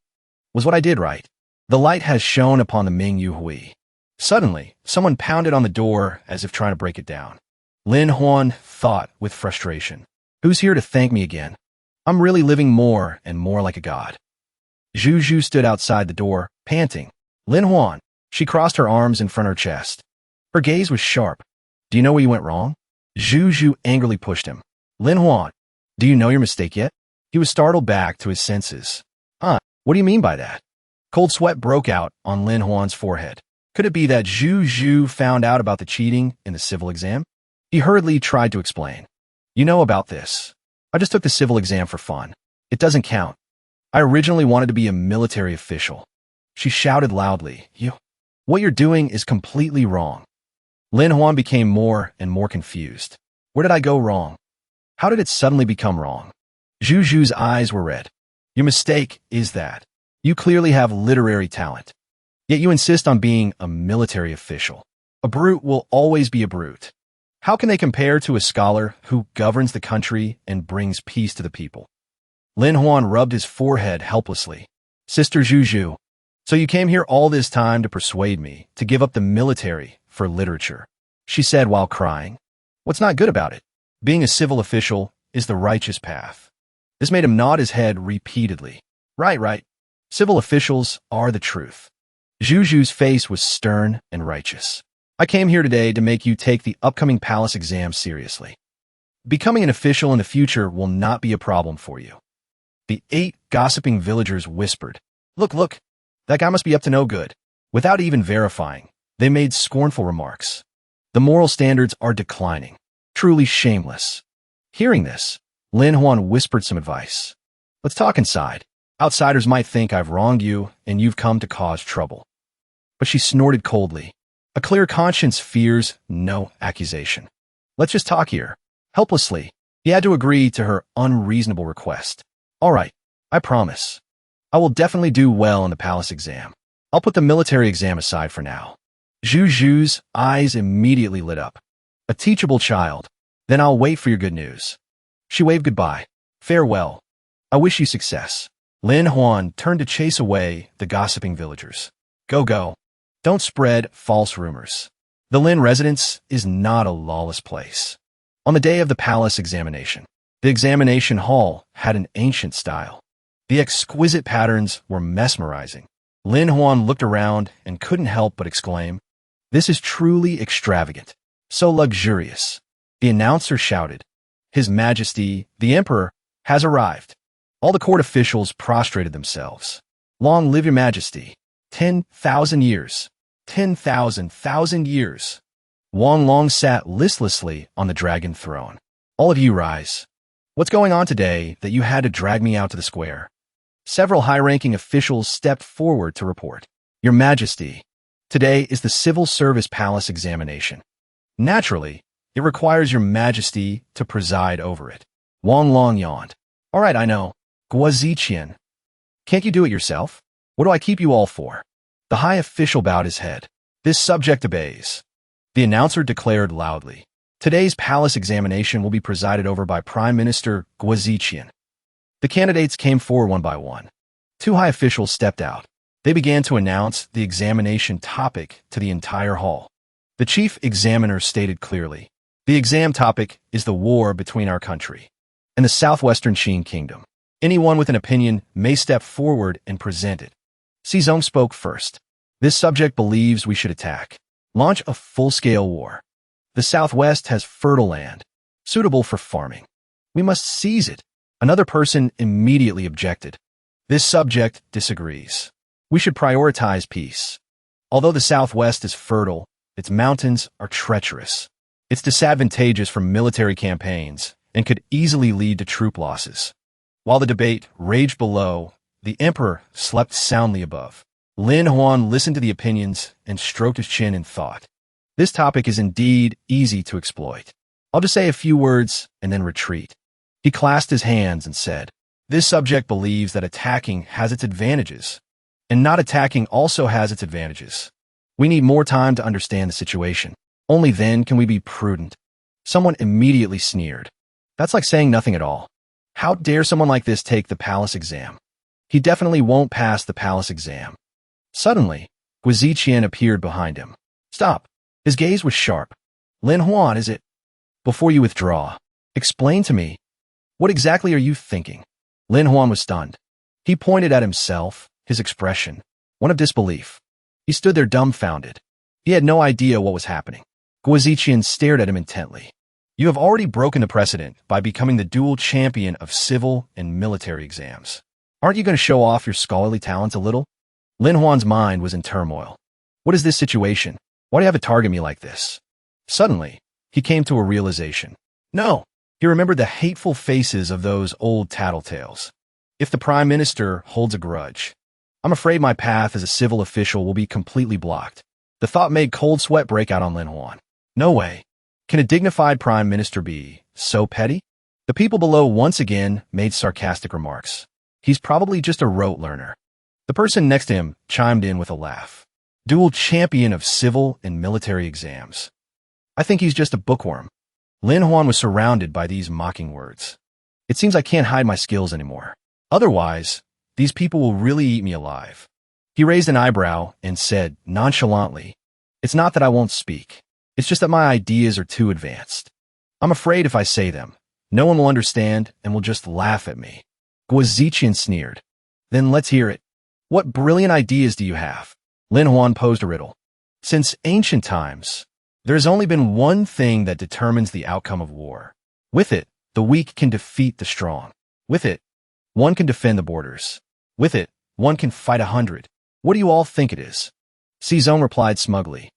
Was what I did right. The light has shone upon the Mingyu Hui. Suddenly, someone pounded on the door as if trying to break it down. Lin Huan thought with frustration. Who's here to thank me again? I'm really living more and more like a god. Zhu Zhu stood outside the door, panting. Lin Huan. She crossed her arms in front of her chest. Her gaze was sharp. Do you know where you went wrong? Zhu Zhu angrily pushed him. Lin Huan. Do you know your mistake yet? He was startled back to his senses. What do you mean by that? Cold sweat broke out on Lin Huan's forehead. Could it be that Zhu Zhu found out about the cheating in the civil exam? He hurriedly tried to explain. You know about this. I just took the civil exam for fun. It doesn't count. I originally wanted to be a military official. She shouted loudly, What you're doing is completely wrong. Lin Huan became more and more confused. Where did I go wrong? How did it suddenly become wrong? Zhu Zhu's eyes were red. Your mistake is that you clearly have literary talent, yet you insist on being a military official. A brute will always be a brute. How can they compare to a scholar who governs the country and brings peace to the people? Lin Huan rubbed his forehead helplessly. Sister Zhu Zhu, so you came here all this time to persuade me to give up the military for literature, she said while crying. What's not good about it? Being a civil official is the righteous path. This made him nod his head repeatedly. Right. Civil officials are the truth. Zhu Zhu's face was stern and righteous. I came here today to make you take the upcoming palace exam seriously. Becoming an official in the future will not be a problem for you. The 8 gossiping villagers whispered. Look, that guy must be up to no good. Without even verifying, they made scornful remarks. The moral standards are declining. Truly shameless. Hearing this, Lin Huan whispered some advice. Let's talk inside. Outsiders might think I've wronged you and you've come to cause trouble. But she snorted coldly. A clear conscience fears no accusation. Let's just talk here. Helplessly, he had to agree to her unreasonable request. All right, I promise. I will definitely do well in the palace exam. I'll put the military exam aside for now. Zhu Zhu's eyes immediately lit up. A teachable child. Then I'll wait for your good news. She waved goodbye. Farewell. I wish you success. Lin Huan turned to chase away the gossiping villagers. Go, go. Don't spread false rumors. The Lin residence is not a lawless place. On the day of the palace examination, the examination hall had an ancient style. The exquisite patterns were mesmerizing. Lin Huan looked around and couldn't help but exclaim, "This is truly extravagant. So luxurious." The announcer shouted, "His Majesty, the Emperor, has arrived." All the court officials prostrated themselves. "Long live your Majesty. 10,000 years. 10,000 years." Wang Long sat listlessly on the dragon throne. "All of you rise. What's going on today that you had to drag me out to the square?" Several high-ranking officials stepped forward to report. "Your Majesty, today is the Civil Service Palace examination. Naturally, it requires your Majesty to preside over it." Wang Long yawned. "All right, I know. Guaziqian. Can't you do it yourself? What do I keep you all for?" The high official bowed his head. "This subject obeys." The announcer declared loudly, "Today's palace examination will be presided over by Prime Minister Guaziqian." The candidates came forward one by one. Two high officials stepped out. They began to announce the examination topic to the entire hall. The chief examiner stated clearly, "The exam topic is the war between our country and the southwestern Qin kingdom. Anyone with an opinion may step forward and present it." Xizong spoke first. "This subject believes we should attack. Launch a full-scale war. The Southwest has fertile land, suitable for farming. We must seize it." Another person immediately objected. "This subject disagrees. We should prioritize peace. Although the Southwest is fertile, its mountains are treacherous. It's disadvantageous for military campaigns and could easily lead to troop losses." While the debate raged below, the emperor slept soundly above. Lin Huan listened to the opinions and stroked his chin in thought. This topic is indeed easy to exploit. I'll just say a few words and then retreat. He clasped his hands and said, "This subject believes that attacking has its advantages, and not attacking also has its advantages. We need more time to understand the situation. Only then can we be prudent." Someone immediately sneered. "That's like saying nothing at all. How dare someone like this take the palace exam? He definitely won't pass the palace exam." Suddenly, Guiziqian appeared behind him. "Stop." His gaze was sharp. "Lin Huan, is it? Before you withdraw, explain to me, what exactly are you thinking?" Lin Huan was stunned. He pointed at himself, his expression one of disbelief. He stood there dumbfounded. He had no idea what was happening. Guiziqian stared at him intently. "You have already broken the precedent by becoming the dual champion of civil and military exams. Aren't you going to show off your scholarly talents a little?" Lin Huan's mind was in turmoil. What is this situation? Why do you have to target me like this? Suddenly, he came to a realization. No! He remembered the hateful faces of those old tattletales. If the Prime Minister holds a grudge, I'm afraid my path as a civil official will be completely blocked. The thought made cold sweat break out on Lin Huan. No way. Can a dignified Prime Minister be so petty? The people below once again made sarcastic remarks. He's probably just a rote learner. The person next to him chimed in with a laugh. Dual champion of civil and military exams. I think he's just a bookworm. Lin Huan was surrounded by these mocking words. It seems I can't hide my skills anymore. Otherwise, these people will really eat me alive. He raised an eyebrow and said nonchalantly, "It's not that I won't speak. It's just that my ideas are too advanced. I'm afraid if I say them, no one will understand and will just laugh at me." Guiziqian sneered. "Then let's hear it. What brilliant ideas do you have?" Lin Huan posed a riddle. Since ancient times, there has only been one thing that determines the outcome of war. With it, the weak can defeat the strong. With it, one can defend the borders. With it, one can fight 100. What do you all think it is? Xizong replied smugly,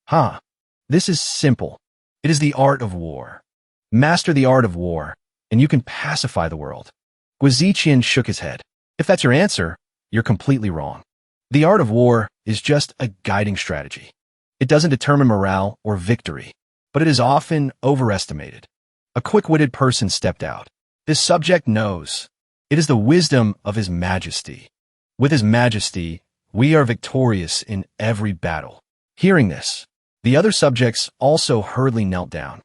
This is simple. It is the art of war. Master the art of war, and you can pacify the world." Guiziqian shook his head. "If that's your answer, you're completely wrong. The art of war is just a guiding strategy. It doesn't determine morale or victory, but it is often overestimated." A quick-witted person stepped out. "This subject knows. It is the wisdom of His Majesty. With His Majesty, we are victorious in every battle." Hearing this, the other subjects also hurriedly knelt down.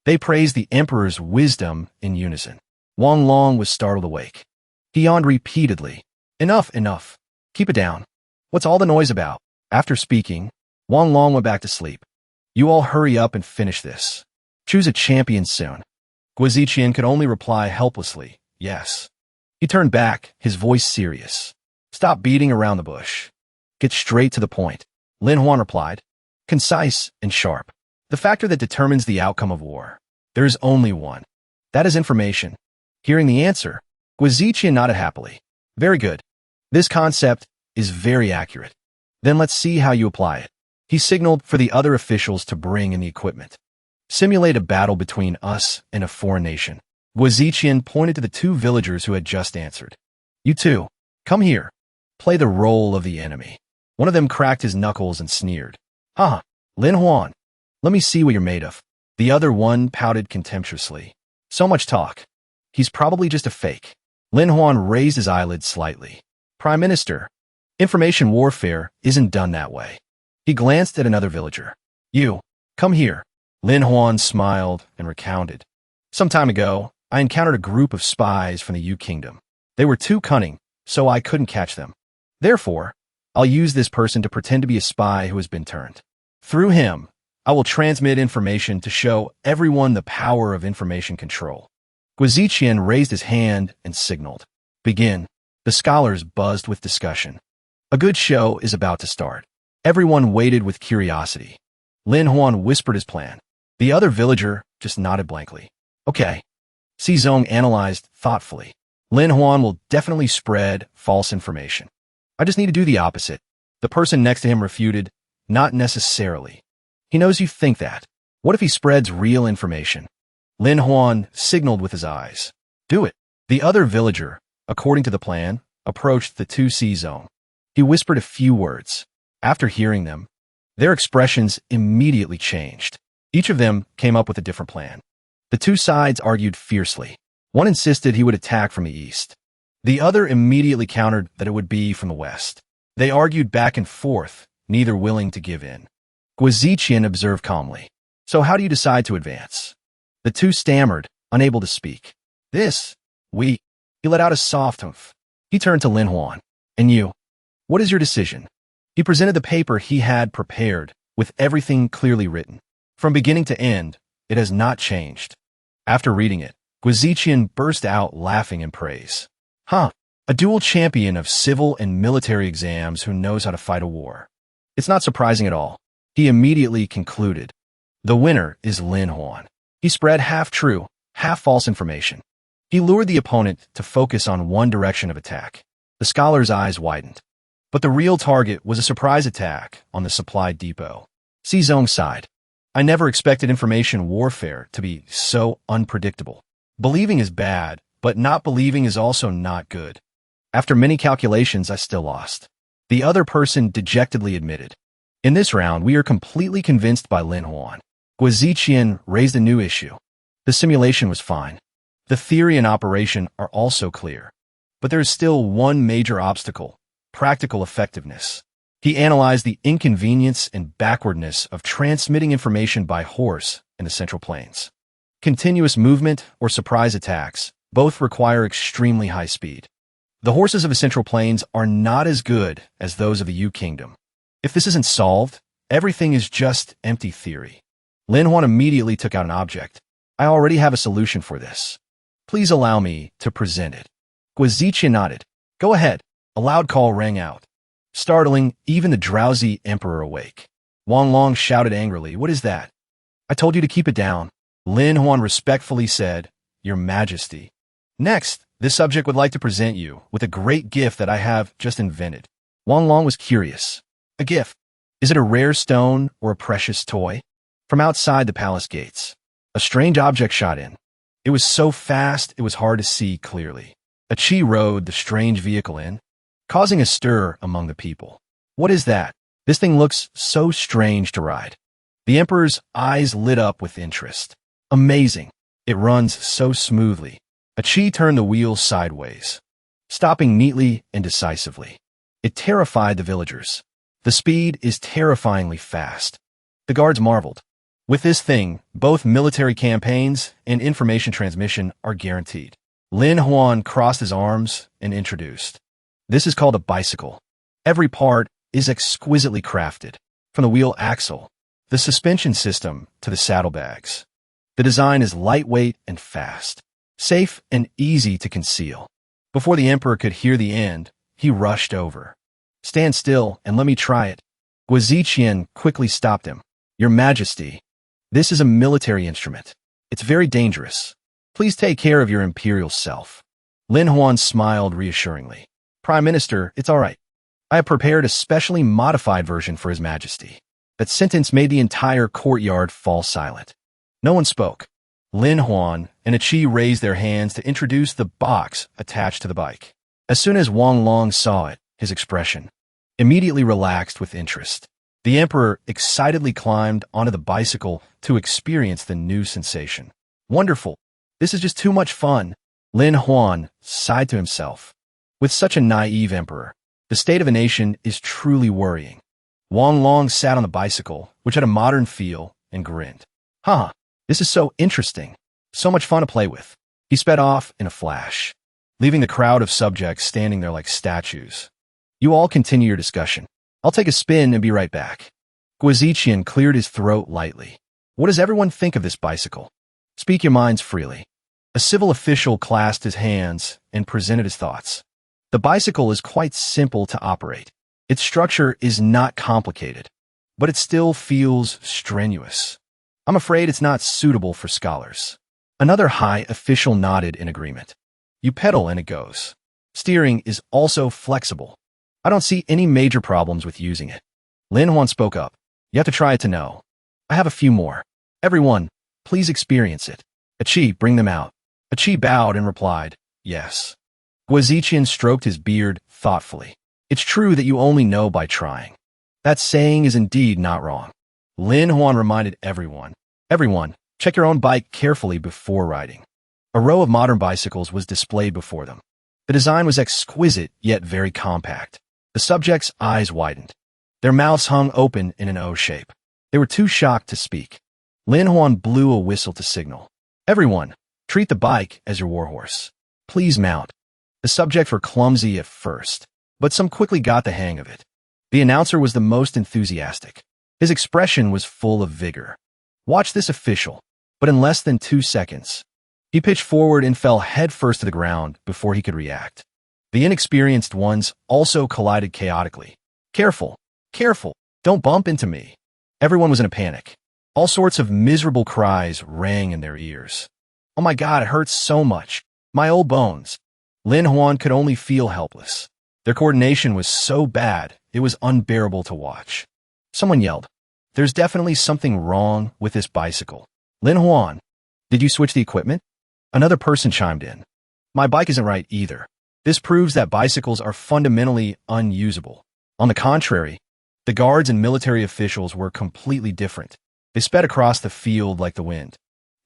They praised the Emperor's wisdom in unison. Wang Long was startled awake. He yawned repeatedly. Enough, enough. Keep it down. What's all the noise about? After speaking, Wang Long went back to sleep. You all hurry up and finish this. Choose a champion soon. Guiziqian could only reply helplessly, yes. He turned back, his voice serious. Stop beating around the bush. Get straight to the point. Lin Huan replied, concise and sharp. The factor that determines the outcome of war. There is only one. That is information. Hearing the answer, Guiziqian nodded happily. Very good. This concept is very accurate. Then let's see how you apply it. He signaled for the other officials to bring in the equipment. Simulate a battle between us and a foreign nation. Guiziqian pointed to the two villagers who had just answered. You two, come here. Play the role of the enemy. One of them cracked his knuckles and sneered. Haha, Lin Huan. Let me see what you're made of. The other one pouted contemptuously. So much talk. He's probably just a fake. Lin Huan raised his eyelids slightly. Prime Minister, information warfare isn't done that way. He glanced at another villager. You, come here. Lin Huan smiled and recounted. Some time ago, I encountered a group of spies from the Yu Kingdom. They were too cunning, so I couldn't catch them. Therefore, I'll use this person to pretend to be a spy who has been turned. Through him, I will transmit information to show everyone the power of information control. Guiziqian raised his hand and signaled. Begin. The scholars buzzed with discussion. A good show is about to start. Everyone waited with curiosity. Lin Huan whispered his plan. The other villager just nodded blankly. Okay. Si Zong analyzed thoughtfully. Lin Huan will definitely spread false information. I just need to do the opposite. The person next to him refuted, not necessarily. He knows you think that. What if he spreads real information? Lin Huan signaled with his eyes. Do it. The other villager, according to the plan, approached the two Si Zong. He whispered a few words. After hearing them, their expressions immediately changed. Each of them came up with a different plan. The two sides argued fiercely. One insisted he would attack from the east. The other immediately countered that it would be from the west. They argued back and forth, neither willing to give in. Guiziqian observed calmly. So how do you decide to advance? The two stammered, unable to speak. He let out a soft humph. He turned to Lin Huan. And you? What is your decision? He presented the paper he had prepared, with everything clearly written. From beginning to end, it has not changed. After reading it, Guiziqian burst out laughing in praise. A dual champion of civil and military exams who knows how to fight a war. It's not surprising at all. He immediately concluded. The winner is Lin Huan. He spread half-true, half-false information. He lured the opponent to focus on one direction of attack. The scholar's eyes widened. But the real target was a surprise attack on the supply depot. Si Zong sighed. I never expected information warfare to be so unpredictable. Believing is bad, but not believing is also not good. After many calculations, I still lost. The other person dejectedly admitted. In this round, we are completely convinced by Lin Huan. Guiziqian raised a new issue. The simulation was fine. The theory and operation are also clear. But there is still one major obstacle, practical effectiveness. He analyzed the inconvenience and backwardness of transmitting information by horse in the Central Plains. Continuous movement or surprise attacks both require extremely high speed. The horses of the Central Plains are not as good as those of the Yu Kingdom. If this isn't solved, everything is just empty theory. Lin Huan immediately took out an object. I already have a solution for this. Please allow me to present it. Guiziqian nodded. Go ahead. A loud call rang out, startling even the drowsy emperor awake. Wang Long shouted angrily, What is that? I told you to keep it down. Lin Huan respectfully said, Your Majesty. Next, this subject would like to present you with a great gift that I have just invented. Wang Long was curious. A gift? Is it a rare stone or a precious toy? From outside the palace gates, a strange object shot in. It was so fast it was hard to see clearly. Ecchi rode the strange vehicle in, causing a stir among the people. What is that? This thing looks so strange to ride. The emperor's eyes lit up with interest. Amazing. It runs so smoothly. Ecchi turned the wheels sideways, stopping neatly and decisively. It terrified the villagers. The speed is terrifyingly fast. The guards marveled. With this thing, both military campaigns and information transmission are guaranteed. Lin Huan crossed his arms and introduced. This is called a bicycle. Every part is exquisitely crafted, from the wheel axle, the suspension system, to the saddlebags. The design is lightweight and fast, safe and easy to conceal. Before the emperor could hear the end, he rushed over. Stand still and let me try it. Guiziqian quickly stopped him. Your Majesty, this is a military instrument. It's very dangerous. Please take care of your imperial self. Lin Huan smiled reassuringly. Prime Minister, it's all right. I have prepared a specially modified version for His Majesty. That sentence made the entire courtyard fall silent. No one spoke. Lin Huan and ecchi raised their hands to introduce the box attached to the bike. As soon as Wang Long saw it, his expression immediately relaxed with interest. The emperor excitedly climbed onto the bicycle to experience the new sensation. Wonderful. This is just too much fun. Lin Huan sighed to himself. With such a naive emperor, the state of a nation is truly worrying. Wang Long sat on the bicycle, which had a modern feel, and grinned. Huh, this is so interesting. So much fun to play with. He sped off in a flash, leaving the crowd of subjects standing there like statues. You all continue your discussion. I'll take a spin and be right back. Guiziqian cleared his throat lightly. What does everyone think of this bicycle? Speak your minds freely. A civil official clasped his hands and presented his thoughts. The bicycle is quite simple to operate. Its structure is not complicated, but it still feels strenuous. I'm afraid it's not suitable for scholars. Another high official nodded in agreement. You pedal and it goes. Steering is also flexible. I don't see any major problems with using it. Lin Huan spoke up. You have to try it to know. I have a few more. Everyone, please experience it. Ecchi, bring them out. Ecchi bowed and replied, yes. Guiziqian stroked his beard thoughtfully. It's true that you only know by trying. That saying is indeed not wrong. Lin Huan reminded everyone. Everyone, check your own bike carefully before riding. A row of modern bicycles was displayed before them. The design was exquisite yet very compact. The subjects' eyes widened. Their mouths hung open in an O shape. They were too shocked to speak. Lin Huan blew a whistle to signal. Everyone, treat the bike as your warhorse. Please mount. The subjects were clumsy at first, but some quickly got the hang of it. The announcer was the most enthusiastic. His expression was full of vigor. Watch this official, but in less than 2 seconds, he pitched forward and fell headfirst to the ground before he could react. The inexperienced ones also collided chaotically. Careful, careful, don't bump into me. Everyone was in a panic. All sorts of miserable cries rang in their ears. Oh my God, it hurts so much. My old bones. Lin Huan could only feel helpless. Their coordination was so bad, it was unbearable to watch. Someone yelled, there's definitely something wrong with this bicycle. Lin Huan, did you switch the equipment? Another person chimed in. My bike isn't right either. This proves that bicycles are fundamentally unusable. On the contrary, the guards and military officials were completely different. They sped across the field like the wind.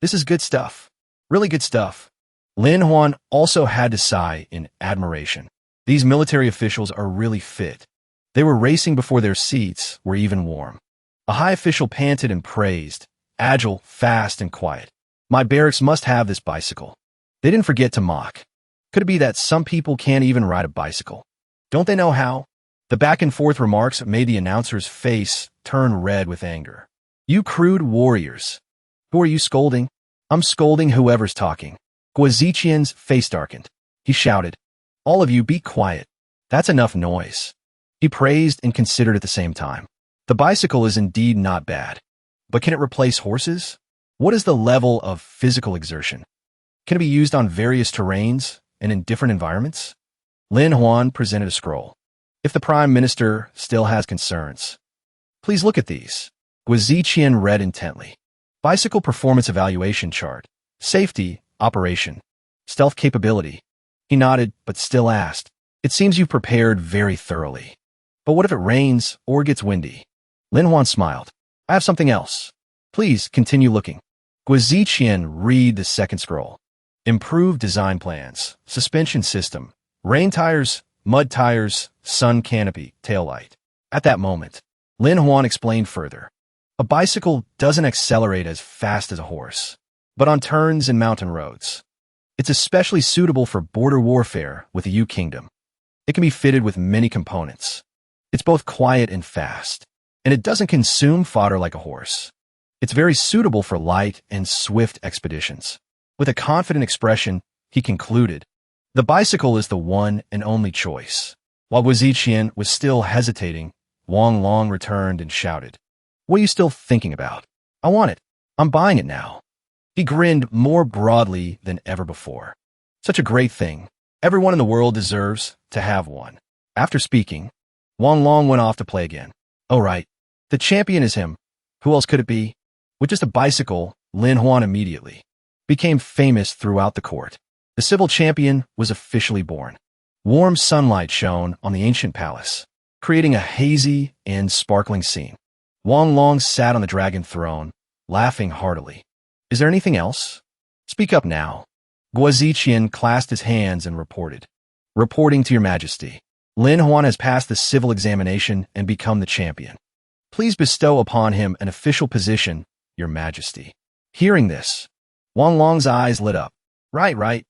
This is good stuff. Really good stuff. Lin Huan also had to sigh in admiration. These military officials are really fit. They were racing before their seats were even warm. A high official panted and praised, agile, fast, and quiet. My barracks must have this bicycle. They didn't forget to mock. Could it be that some people can't even ride a bicycle? Don't they know how? The back-and-forth remarks made the announcer's face turn red with anger. You crude warriors. Who are you scolding? I'm scolding whoever's talking. Guiziqian's face darkened. He shouted, all of you be quiet. That's enough noise. He praised and considered at the same time. The bicycle is indeed not bad. But can it replace horses? What is the level of physical exertion? Can it be used on various terrains and in different environments? Lin Huan presented a scroll. If the Prime Minister still has concerns, please look at these. Guiziqian read intently. Bicycle performance evaluation chart. Safety, operation, stealth capability. He nodded, but still asked. It seems you've prepared very thoroughly. But what if it rains or gets windy? Lin Huan smiled. I have something else. Please continue looking. Guiziqian read the second scroll. Improved design plans, suspension system, rain tires, mud tires, sun canopy, taillight. At that moment, Lin Huan explained further. A bicycle doesn't accelerate as fast as a horse, but on turns and mountain roads. It's especially suitable for border warfare with the U Kingdom. It can be fitted with many components. It's both quiet and fast, and it doesn't consume fodder like a horse. It's very suitable for light and swift expeditions. With a confident expression, he concluded, "The bicycle is the one and only choice." While Guziqian was still hesitating, Wang Long returned and shouted, "What are you still thinking about? I want it. I'm buying it now." He grinned more broadly than ever before. Such a great thing. Everyone in the world deserves to have one. After speaking, Wang Long went off to play again. Oh right, the champion is him. Who else could it be? With just a bicycle, Lin Huan immediately became famous throughout the court. The civil champion was officially born. Warm sunlight shone on the ancient palace, creating a hazy and sparkling scene. Wang Long sat on the dragon throne, laughing heartily. "Is there anything else? Speak up now." Guziqian clasped his hands and reported, "Reporting to your majesty. Lin Huan has passed the civil examination and become the champion. Please bestow upon him an official position, your majesty." Hearing this, Wang Long's eyes lit up. Right.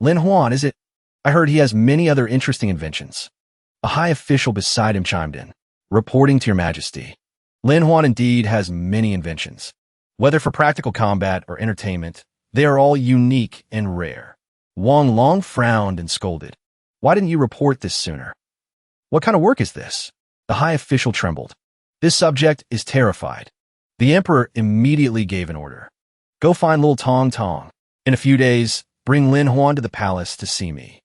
Lin Huan, is it? I heard he has many other interesting inventions." A high official beside him chimed in, "Reporting to your majesty. Lin Huan indeed has many inventions. Whether for practical combat or entertainment, they are all unique and rare." Wang Long frowned and scolded. "Why didn't you report this sooner? What kind of work is this?" The high official trembled. "This subject is terrified." The emperor immediately gave an order. "Go find little Tong Tong. In a few days, bring Lin Huan to the palace to see me."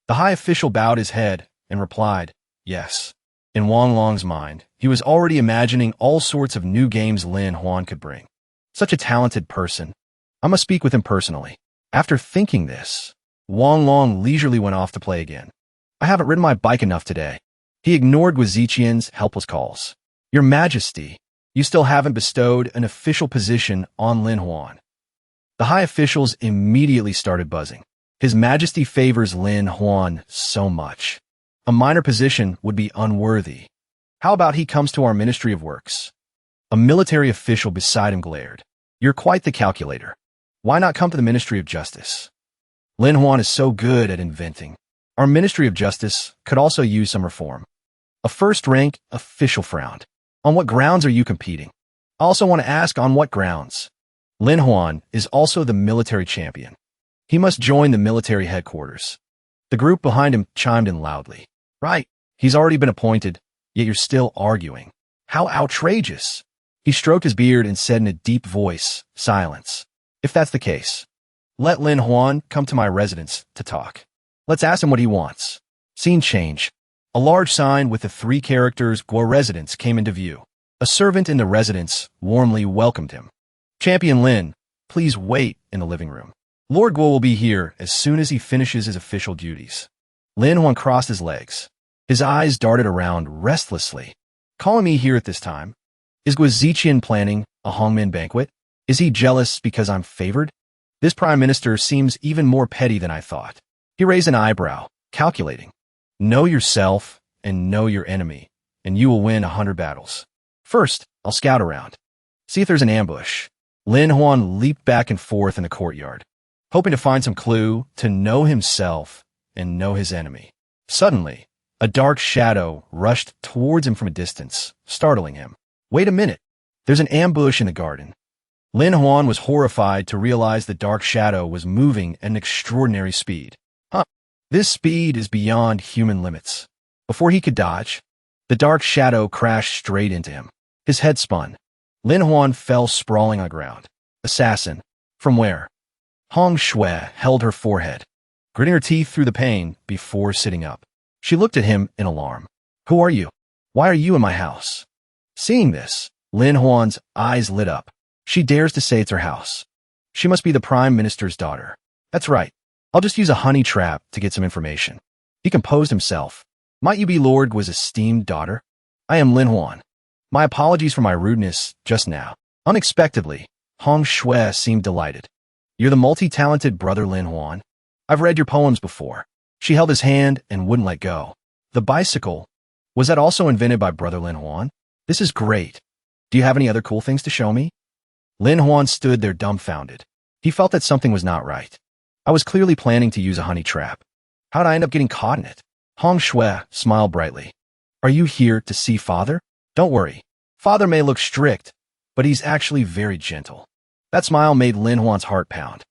The high official bowed his head and replied, "Yes." In Wang Long's mind, he was already imagining all sorts of new games Lin Huan could bring. Such a talented person. I must speak with him personally. After thinking this, Wang Long leisurely went off to play again. "I haven't ridden my bike enough today." He ignored Guziqian's helpless calls. "Your Majesty, you still haven't bestowed an official position on Lin Huan." The high officials immediately started buzzing. His Majesty favors Lin Huan so much. A minor position would be unworthy. How about he comes to our Ministry of Works? A military official beside him glared. "You're quite the calculator. Why not come to the Ministry of Justice? Lin Huan is so good at inventing. Our Ministry of Justice could also use some reform." A first-rank official frowned. "On what grounds are you competing? I also want to ask on what grounds." Lin Huan is also the military champion. He must join the military headquarters. The group behind him chimed in loudly. "Right, he's already been appointed, yet you're still arguing. How outrageous." He stroked his beard and said in a deep voice, "Silence. If that's the case, let Lin Huan come to my residence to talk. Let's ask him what he wants." Scene change. A large sign with the 3 characters Guo residence came into view. A servant in the residence warmly welcomed him. "Champion Lin, please wait in the living room. Lord Guo will be here as soon as he finishes his official duties." Lin Huan crossed his legs. His eyes darted around restlessly. "Calling me here at this time? Is Guziqian planning a Hongmen banquet? Is he jealous because I'm favored? This prime minister seems even more petty than I thought." He raised an eyebrow, calculating. "Know yourself and know your enemy, and you will win 100 battles. First, I'll scout around. See if there's an ambush." Lin Huan leaped back and forth in the courtyard, hoping to find some clue to know himself and know his enemy. Suddenly, a dark shadow rushed towards him from a distance, startling him. "Wait a minute. There's an ambush in the garden." Lin Huan was horrified to realize the dark shadow was moving at an extraordinary speed. This speed is beyond human limits. Before he could dodge, the dark shadow crashed straight into him. His head spun. Lin Huan fell sprawling on the ground. "Assassin. From where?" Hong Shui held her forehead, gritting her teeth through the pain before sitting up. She looked at him in alarm. "Who are you? Why are you in my house?" Seeing this, Lin Huan's eyes lit up. She dares to say it's her house. She must be the Prime Minister's daughter. That's right. I'll just use a honey trap to get some information. He composed himself. "Might you be Lord Guo's esteemed daughter? I am Lin Huan. My apologies for my rudeness just now." Unexpectedly, Hong Shui seemed delighted. "You're the multi-talented brother Lin Huan. I've read your poems before." She held his hand and wouldn't let go. "The bicycle, was that also invented by brother Lin Huan? This is great. Do you have any other cool things to show me?" Lin Huan stood there dumbfounded. He felt that something was not right. I was clearly planning to use a honey trap. How'd I end up getting caught in it? Hong Shui smiled brightly. Are you here to see Father? Don't worry. Father may look strict, but he's actually very gentle. That smile made Lin Huan's heart pound.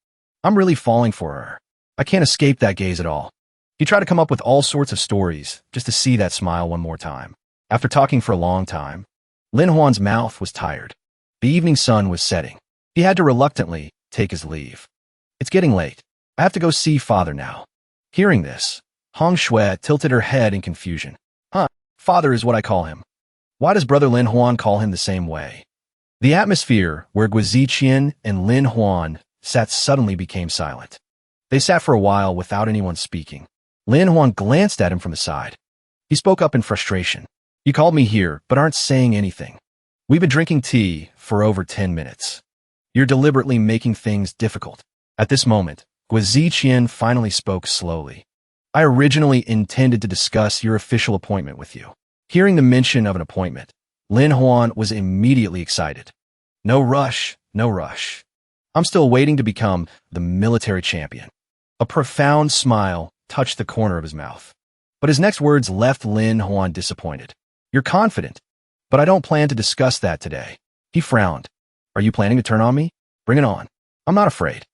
I'm really falling for her. I can't escape that gaze at all. He tried to come up with all sorts of stories just to see that smile one more time. After talking for a long time, Lin Huan's mouth was tired. The evening sun was setting. He had to reluctantly take his leave. It's getting late. I have to go see Father now. Hearing this, Hong Shui tilted her head in confusion. Huh, Father is what I call him. Why does Brother Lin Huan call him the same way? The atmosphere where Guiziqian and Lin Huan sat suddenly became silent. They sat for a while without anyone speaking. Lin Huan glanced at him from the side. He spoke up in frustration. You called me here, but aren't saying anything. We've been drinking tea for over 10 minutes. You're deliberately making things difficult. At this moment, Guiziqian finally spoke slowly. I originally intended to discuss your official appointment with you. Hearing the mention of an appointment, Lin Huan was immediately excited. No rush, no rush. I'm still waiting to become the military champion. A profound smile touched the corner of his mouth. But his next words left Lin Huan disappointed. You're confident, but I don't plan to discuss that today. He frowned. Are you planning to turn on me? Bring it on. I'm not afraid.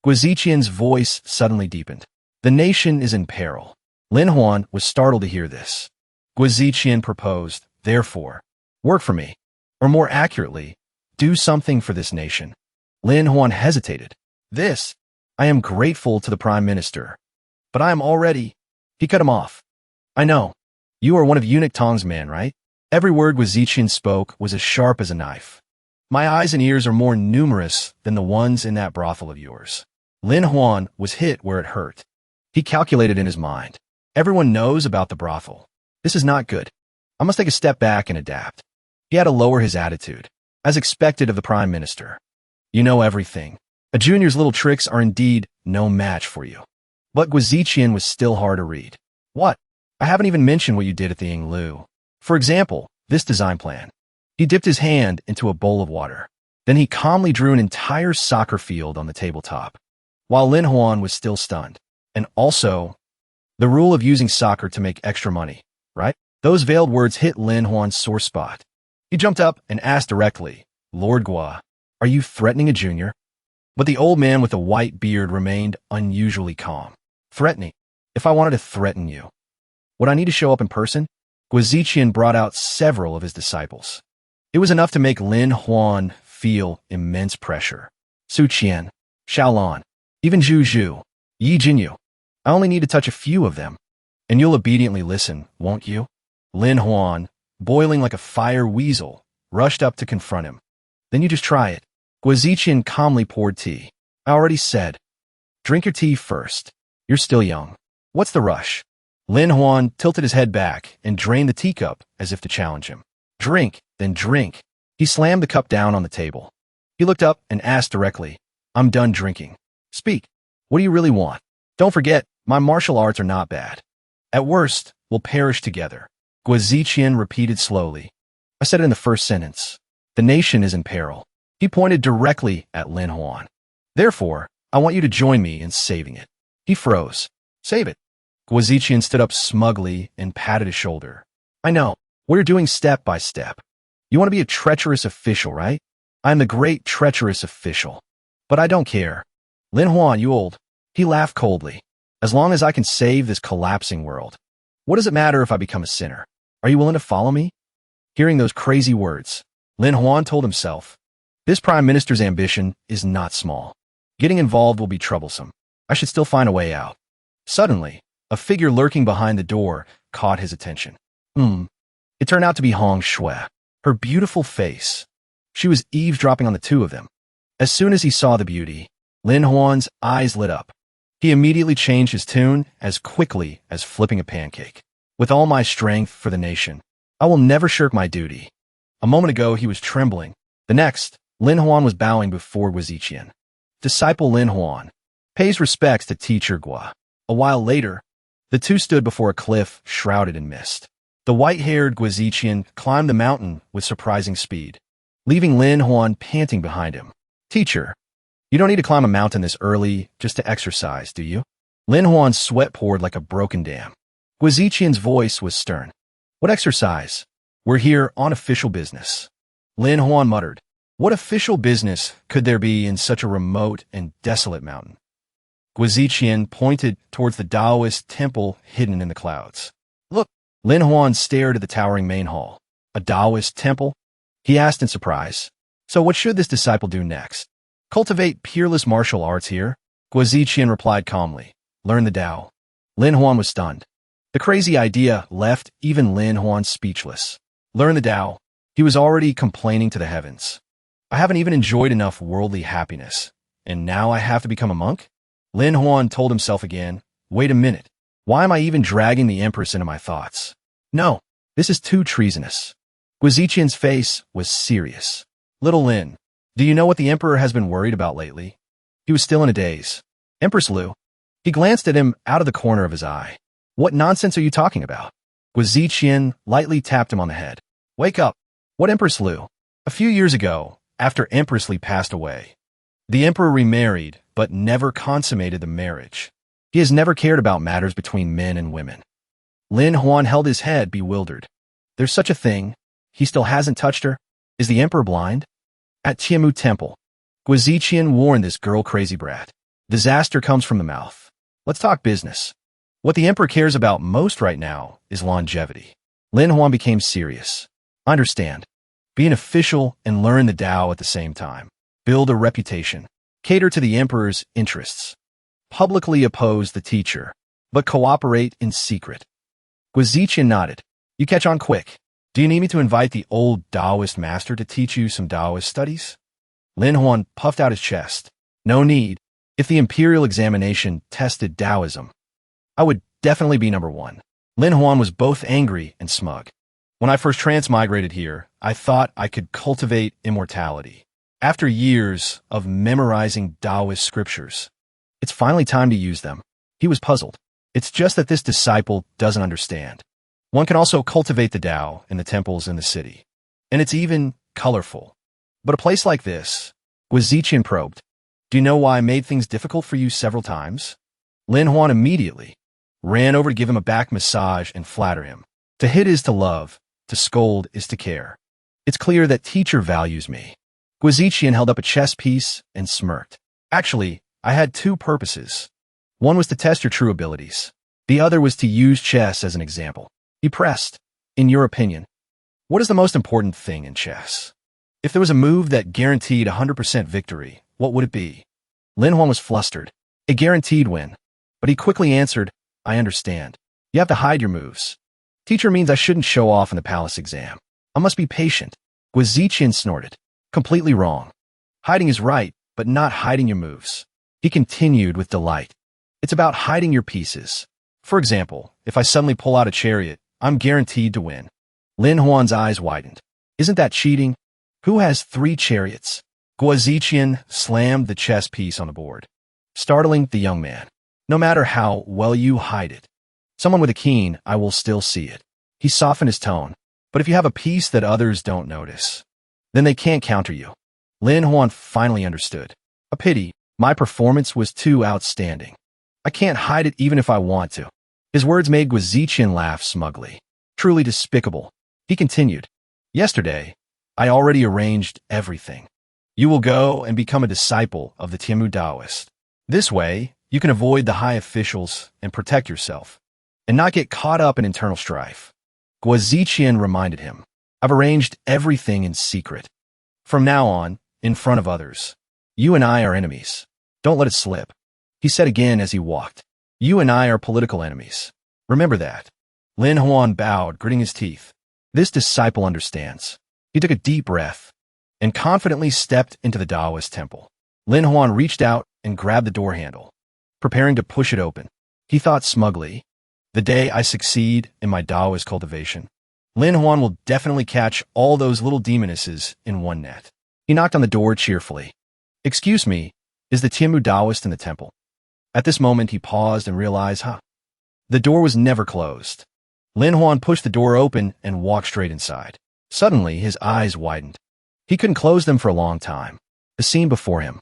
Guiziqian's voice suddenly deepened. The nation is in peril. Lin Huan was startled to hear this. Guiziqian proposed, therefore, work for me. Or more accurately, do something for this nation. Lin Huan hesitated. I am grateful to the Prime Minister. But I am already... He cut him off. I know. You are one of Eunuch Tong's men, right? Every word Guiziqian spoke was as sharp as a knife. My eyes and ears are more numerous than the ones in that brothel of yours. Lin Huan was hit where it hurt. He calculated in his mind. Everyone knows about the brothel. This is not good. I must take a step back and adapt. He had to lower his attitude, as expected of the Prime Minister. You know everything. A junior's little tricks are indeed no match for you. But Guiziqian was still hard to read. What? I haven't even mentioned what you did at the Yinglu. For example, this design plan. He dipped his hand into a bowl of water. Then he calmly drew an entire soccer field on the tabletop, while Lin Huan was still stunned. And also, the rule of using soccer to make extra money, right? Those veiled words hit Lin Huan's sore spot. He jumped up and asked directly, Lord Gua, are you threatening a junior? But the old man with the white beard remained unusually calm. Threatening? If I wanted to threaten you, would I need to show up in person? Guiziqian brought out several of his disciples. It was enough to make Lin Huan feel immense pressure. Su Qian, Xiaolan, even Zhu Zhu, Yi Jinyu. I only need to touch a few of them, and you'll obediently listen, won't you? Lin Huan, boiling like a fire weasel, rushed up to confront him. Then you just try it. Guiziqian calmly poured tea. I already said. Drink your tea first. You're still young. What's the rush? Lin Huan tilted his head back and drained the teacup as if to challenge him. Drink, then drink. He slammed the cup down on the table. He looked up and asked directly, I'm done drinking. Speak. What do you really want? Don't forget, my martial arts are not bad. At worst, we'll perish together. Guiziqian repeated slowly. I said it in the first sentence. The nation is in peril. He pointed directly at Lin Huan. Therefore, I want you to join me in saving it. He froze. Save it. Guiziqian stood up smugly and patted his shoulder. I know. We're doing step by step. You want to be a treacherous official, right? I'm the great treacherous official. But I don't care. Lin Huan, you old. He laughed coldly. As long as I can save this collapsing world. What does it matter if I become a sinner? Are you willing to follow me? Hearing those crazy words, Lin Huan told himself, this prime minister's ambition is not small. Getting involved will be troublesome. I should still find a way out. Suddenly, a figure lurking behind the door caught his attention. It turned out to be Hong Shui. Her beautiful face. She was eavesdropping on the two of them. As soon as he saw the beauty, Lin Huan's eyes lit up. He immediately changed his tune as quickly as flipping a pancake. With all my strength for the nation, I will never shirk my duty. A moment ago, he was trembling. The next, Lin Huan was bowing before Guiziqian. Disciple Lin Huan pays respects to teacher Gua. A while later, the two stood before a cliff shrouded in mist. The white-haired Guiziqian climbed the mountain with surprising speed, leaving Lin Huan panting behind him. Teacher, You don't need to climb a mountain this early just to exercise, do you? Lin Huan's sweat poured like a broken dam. Guiziqian's voice was stern. What exercise? We're here on official business. Lin Huan muttered. What official business could there be in such a remote and desolate mountain? Guiziqian pointed towards the Taoist temple hidden in the clouds. Look! Lin Huan stared at the towering main hall. A Taoist temple? He asked in surprise. So what should this disciple do next? Cultivate peerless martial arts here? Guiziqian replied calmly. Learn the Tao. Lin Huan was stunned. The crazy idea left even Lin Huan speechless. Learn the Tao. He was already complaining to the heavens. I haven't even enjoyed enough worldly happiness, and now I have to become a monk? Lin Huan told himself again, wait a minute. Why am I even dragging the Empress into my thoughts? No, this is too treasonous. Guiziqian's face was serious. Little Lin, do you know what the Emperor has been worried about lately? He was still in a daze. Empress Liu. He glanced at him out of the corner of his eye. What nonsense are you talking about? Guiziqian lightly tapped him on the head. Wake up. What Empress Liu? A few years ago, after Empress Li passed away, the Emperor remarried, but never consummated the marriage. He has never cared about matters between men and women. Lin Huan held his head, bewildered. There's such a thing. He still hasn't touched her? Is the Emperor blind? At Tiamu Temple, Guiziqian warned this girl-crazy brat. Disaster comes from the mouth. Let's talk business. What the Emperor cares about most right now is longevity. Lin Huan became serious. I understand. Be an official and learn the Tao at the same time. Build a reputation. Cater to the Emperor's interests. Publicly oppose the teacher, but cooperate in secret. Guiziqian nodded. You catch on quick. Do you need me to invite the old Taoist master to teach you some Taoist studies? Lin Huan puffed out his chest. No need. If the Imperial examination tested Taoism, I would definitely be number one. Lin Huan was both angry and smug. When I first transmigrated here, I thought I could cultivate immortality. After years of memorizing Taoist scriptures, it's finally time to use them. He was puzzled. It's just that this disciple doesn't understand. One can also cultivate the Tao in the temples in the city. And it's even colorful. But a place like this, Guiziqian probed. Do you know why I made things difficult for you several times? Lin Huan immediately ran over to give him a back massage and flatter him. To hit is to love. To scold is to care. It's clear that teacher values me. Guiziqian held up a chess piece and smirked. Actually, I had two purposes. One was to test your true abilities. The other was to use chess as an example. He pressed. In your opinion, what is the most important thing in chess? If there was a move that guaranteed 100% victory, what would it be? Lin Huan was flustered. A guaranteed win. But he quickly answered, I understand. You have to hide your moves. Teacher means I shouldn't show off in the palace exam. I must be patient. Guiziqian snorted. Completely wrong. Hiding is right, but not hiding your moves. He continued with delight. It's about hiding your pieces. For example, if I suddenly pull out a chariot, I'm guaranteed to win. Lin Huan's eyes widened. Isn't that cheating? Who has 3 chariots? Guiziqian slammed the chess piece on the board, startling the young man. No matter how well you hide it, someone with a keen eye will still see it. He softened his tone. But if you have a piece that others don't notice, then they can't counter you. Lin Huan finally understood. A pity. My performance was too outstanding. I can't hide it even if I want to. His words made Guiziqian laugh smugly. Truly despicable. He continued. Yesterday, I already arranged everything. You will go and become a disciple of the Tiamu Taoist. This way, you can avoid the high officials and protect yourself, and not get caught up in internal strife. Guiziqian reminded him. I've arranged everything in secret. From now on, in front of others, you and I are enemies. Don't let it slip. He said again as he walked. You and I are political enemies. Remember that. Lin Huan bowed, gritting his teeth. This disciple understands. He took a deep breath and confidently stepped into the Taoist temple. Lin Huan reached out and grabbed the door handle, preparing to push it open. He thought smugly, the day I succeed in my Taoist cultivation, Lin Huan will definitely catch all those little demonesses in one net. He knocked on the door cheerfully. Excuse me, is the Tiamu Taoist in the temple? At this moment, he paused and realized, the door was never closed. Lin Huan pushed the door open and walked straight inside. Suddenly, his eyes widened. He couldn't close them for a long time. The scene before him,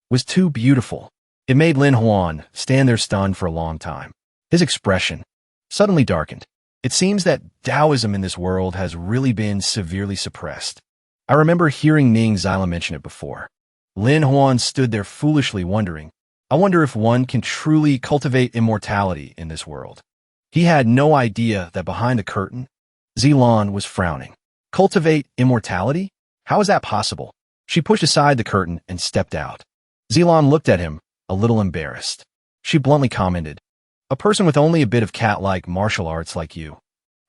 was too beautiful. It made Lin Huan stand there stunned for a long time. His expression suddenly darkened. It seems that Taoism in this world has really been severely suppressed. I remember hearing Ning Xila mention it before. Lin Huan stood there foolishly wondering, I wonder if one can truly cultivate immortality in this world. He had no idea that behind the curtain, Zilan was frowning. Cultivate immortality? How is that possible? She pushed aside the curtain and stepped out. Zilan looked at him, a little embarrassed. She bluntly commented, a person with only a bit of cat-like martial arts like you,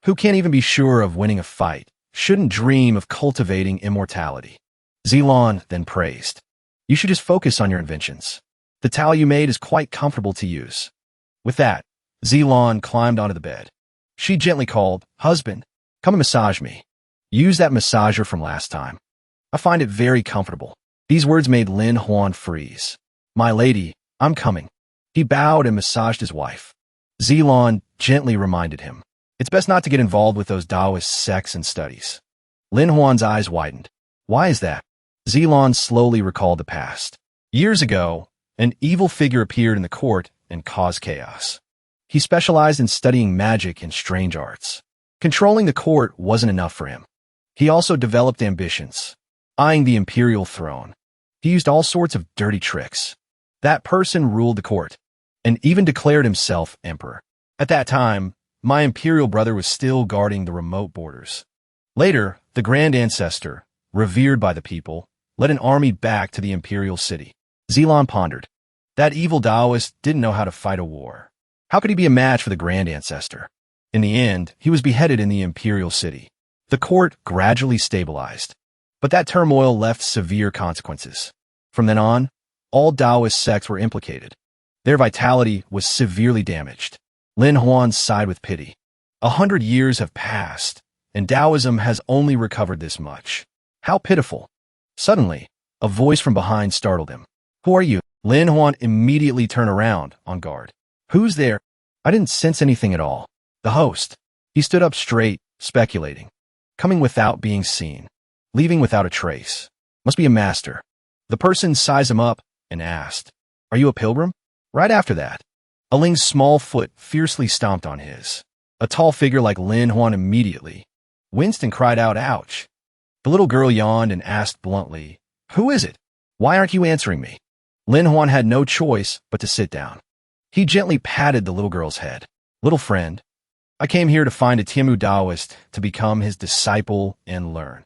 who can't even be sure of winning a fight, shouldn't dream of cultivating immortality. Zilan then praised. You should just focus on your inventions. The towel you made is quite comfortable to use. With that, Zilan climbed onto the bed. She gently called, husband, come and massage me. Use that massager from last time. I find it very comfortable. These words made Lin Huan freeze. My lady, I'm coming. He bowed and massaged his wife. Zilan gently reminded him. It's best not to get involved with those Taoist sects and studies. Lin Huan's eyes widened. Why is that? Zilan slowly recalled the past. Years ago, an evil figure appeared in the court and caused chaos. He specialized in studying magic and strange arts. Controlling the court wasn't enough for him. He also developed ambitions. Eyeing the Imperial throne, he used all sorts of dirty tricks. That person ruled the court, and even declared himself emperor. At that time, my Imperial brother was still guarding the remote borders. Later, the Grand Ancestor, revered by the people, led an army back to the Imperial city. Zilan pondered. That evil Taoist didn't know how to fight a war. How could he be a match for the Grand Ancestor? In the end, he was beheaded in the Imperial city. The court gradually stabilized. But that turmoil left severe consequences. From then on, all Taoist sects were implicated. Their vitality was severely damaged. Lin Huan sighed with pity. 100 years have passed, and Taoism has only recovered this much. How pitiful. Suddenly, a voice from behind startled him. Who are you? Lin Huan immediately turned around, on guard. Who's there? I didn't sense anything at all. The host. He stood up straight, speculating. Coming without being seen. Leaving without a trace. Must be a master. The person sized him up and asked, Are you a pilgrim? Right after that, Ling's small foot fiercely stomped on his. A tall figure like Lin Huan immediately winced and cried out, Ouch. The little girl yawned and asked bluntly, Who is it? Why aren't you answering me? Lin Huan had no choice but to sit down. He gently patted the little girl's head. Little friend, I came here to find a Tiamu Taoist to become his disciple and learn.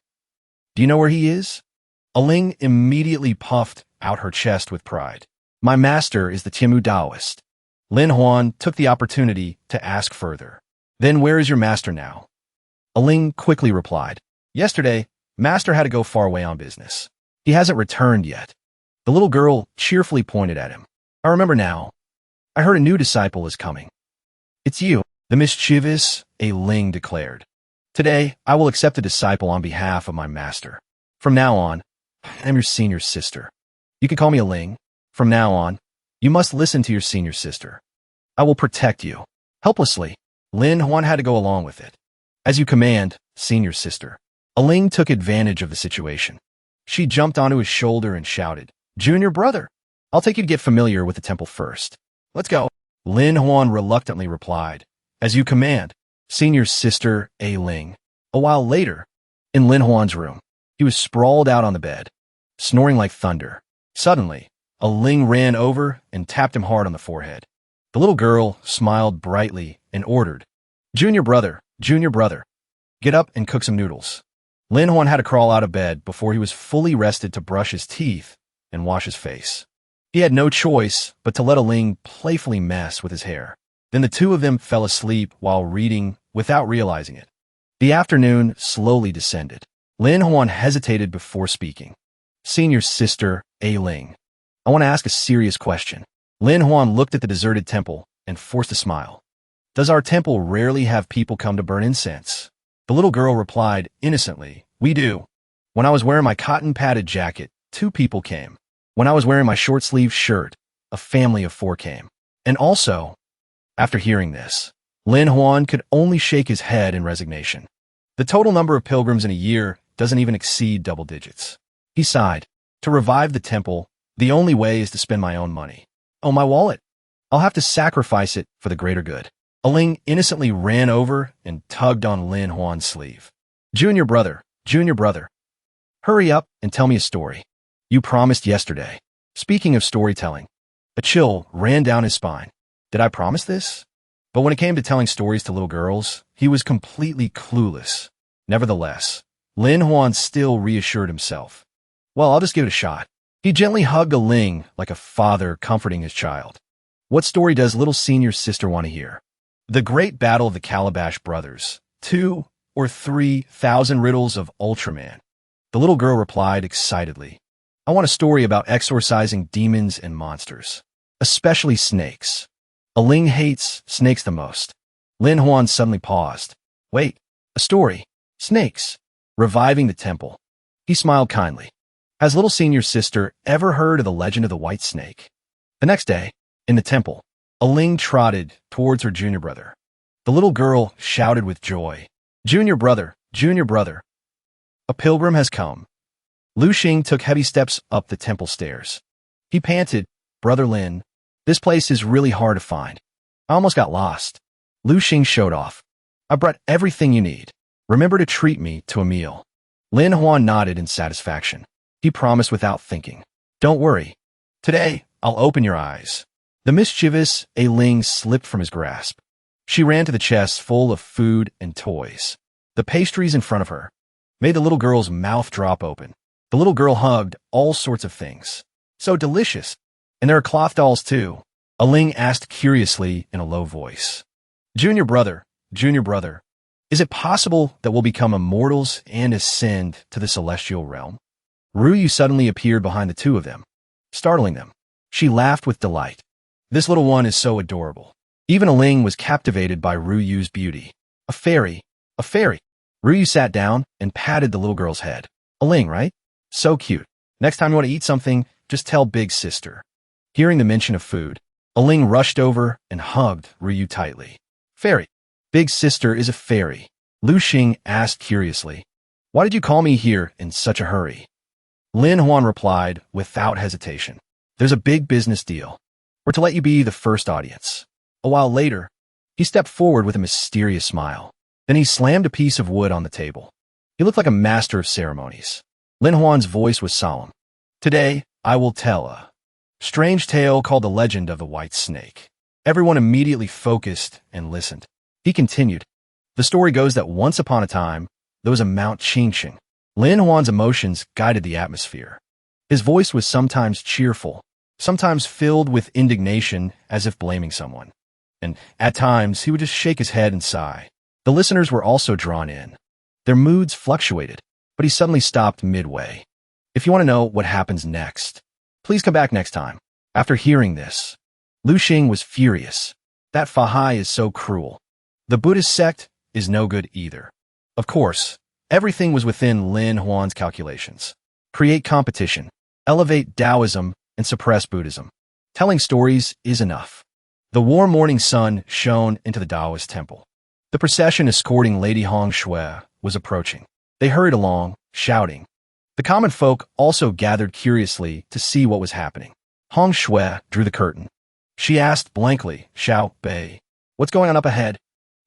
Do you know where he is? Ling immediately puffed out her chest with pride. My master is the Tiamu Taoist. Lin Huan took the opportunity to ask further. Then where is your master now? Ling quickly replied. Yesterday, master had to go far away on business. He hasn't returned yet. The little girl cheerfully pointed at him. I remember now. I heard a new disciple is coming. It's you, the mischievous, Ling declared. Today, I will accept a disciple on behalf of my master. From now on, I'm your senior sister. You can call me Ling. From now on, you must listen to your senior sister. I will protect you. Helplessly, Lin Huan had to go along with it. As you command, senior sister. Ling took advantage of the situation. She jumped onto his shoulder and shouted, Junior brother, I'll take you to get familiar with the temple first. Let's go. Lin Huan reluctantly replied, As you command. Senior sister, Ling. A while later, in Lin Huan's room, he was sprawled out on the bed, snoring like thunder. Suddenly, Ling ran over and tapped him hard on the forehead. The little girl smiled brightly and ordered, Junior brother, get up and cook some noodles. Lin Huan had to crawl out of bed before he was fully rested to brush his teeth and wash his face. He had no choice but to let Ling playfully mess with his hair. Then the two of them fell asleep while reading without realizing it. The afternoon slowly descended. Lin Huan hesitated before speaking. Senior sister, Ling, I want to ask a serious question. Lin Huan looked at the deserted temple and forced a smile. Does our temple rarely have people come to burn incense? The little girl replied innocently, We do. When I was wearing my cotton-padded jacket, 2 people came. When I was wearing my short-sleeved shirt, a family of 4 came. And also, after hearing this, Lin Huan could only shake his head in resignation. The total number of pilgrims in a year doesn't even exceed double digits. He sighed. To revive the temple, The only way is to spend my own money. Oh, my wallet. I'll have to sacrifice it for the greater good. Ling innocently ran over and tugged on Lin Huan's sleeve. Junior brother, hurry up and tell me a story. You promised yesterday. Speaking of storytelling, a chill ran down his spine. Did I promise this? But when it came to telling stories to little girls, he was completely clueless. Nevertheless, Lin Huan still reassured himself. Well, I'll just give it a shot. He gently hugged Ling like a father comforting his child. What story does little senior sister want to hear? The Great Battle of the Calabash Brothers. 2 or 3,000 riddles of Ultraman. The little girl replied excitedly. I want a story about exorcising demons and monsters, especially snakes. Ling hates snakes the most. Lin Huan suddenly paused. Wait, a story? Snakes. Reviving the temple. He smiled kindly. Has little senior sister ever heard of the legend of the white snake? The next day, in the temple, Ling trotted towards her junior brother. The little girl shouted with joy. Junior brother, a pilgrim has come. Lu Xing took heavy steps up the temple stairs. He panted, Brother Lin, this place is really hard to find. I almost got lost. Lu Xing showed off. I brought everything you need. Remember to treat me to a meal. Lin Huan nodded in satisfaction. He promised without thinking. Don't worry. Today, I'll open your eyes. The mischievous Ling slipped from his grasp. She ran to the chest full of food and toys. The pastries in front of her made the little girl's mouth drop open. The little girl hugged all sorts of things. So delicious. And there are cloth dolls too. Ling asked curiously in a low voice. Junior brother, is it possible that we'll become immortals and ascend to the celestial realm? Ruyu suddenly appeared behind the two of them, startling them. She laughed with delight. This little one is so adorable. Even Ling was captivated by Ruyu's beauty. A fairy. Ruyu sat down and patted the little girl's head. Ling, right? So cute. Next time you want to eat something, just tell big sister. Hearing the mention of food, Ling rushed over and hugged Ryu tightly. Fairy. Big sister is a fairy. Lu Xing asked curiously. Why did you call me here in such a hurry? Lin Huan replied without hesitation. There's a big business deal. We're to let you be the first audience. A while later, he stepped forward with a mysterious smile. Then he slammed a piece of wood on the table. He looked like a master of ceremonies. Lin Huan's voice was solemn. Today, I will tell a strange tale called The Legend of the White Snake. Everyone immediately focused and listened. He continued. The story goes that once upon a time, there was a Mount Qingqing. Lin Huan's emotions guided the atmosphere. His voice was sometimes cheerful, sometimes filled with indignation as if blaming someone. And at times, he would just shake his head and sigh. The listeners were also drawn in. Their moods fluctuated, but he suddenly stopped midway. If you want to know what happens next, please come back next time. After hearing this, Lu Xing was furious. That Fahai is so cruel. The Buddhist sect is no good either. Of course, everything was within Lin Huan's calculations. Create competition, elevate Taoism, and suppress Buddhism. Telling stories is enough. The warm morning sun shone into the Taoist temple. The procession escorting Lady Hong Shui was approaching. They hurried along, shouting. The common folk also gathered curiously to see what was happening. Hong Shui drew the curtain. She asked blankly, Xiao Bei, what's going on up ahead?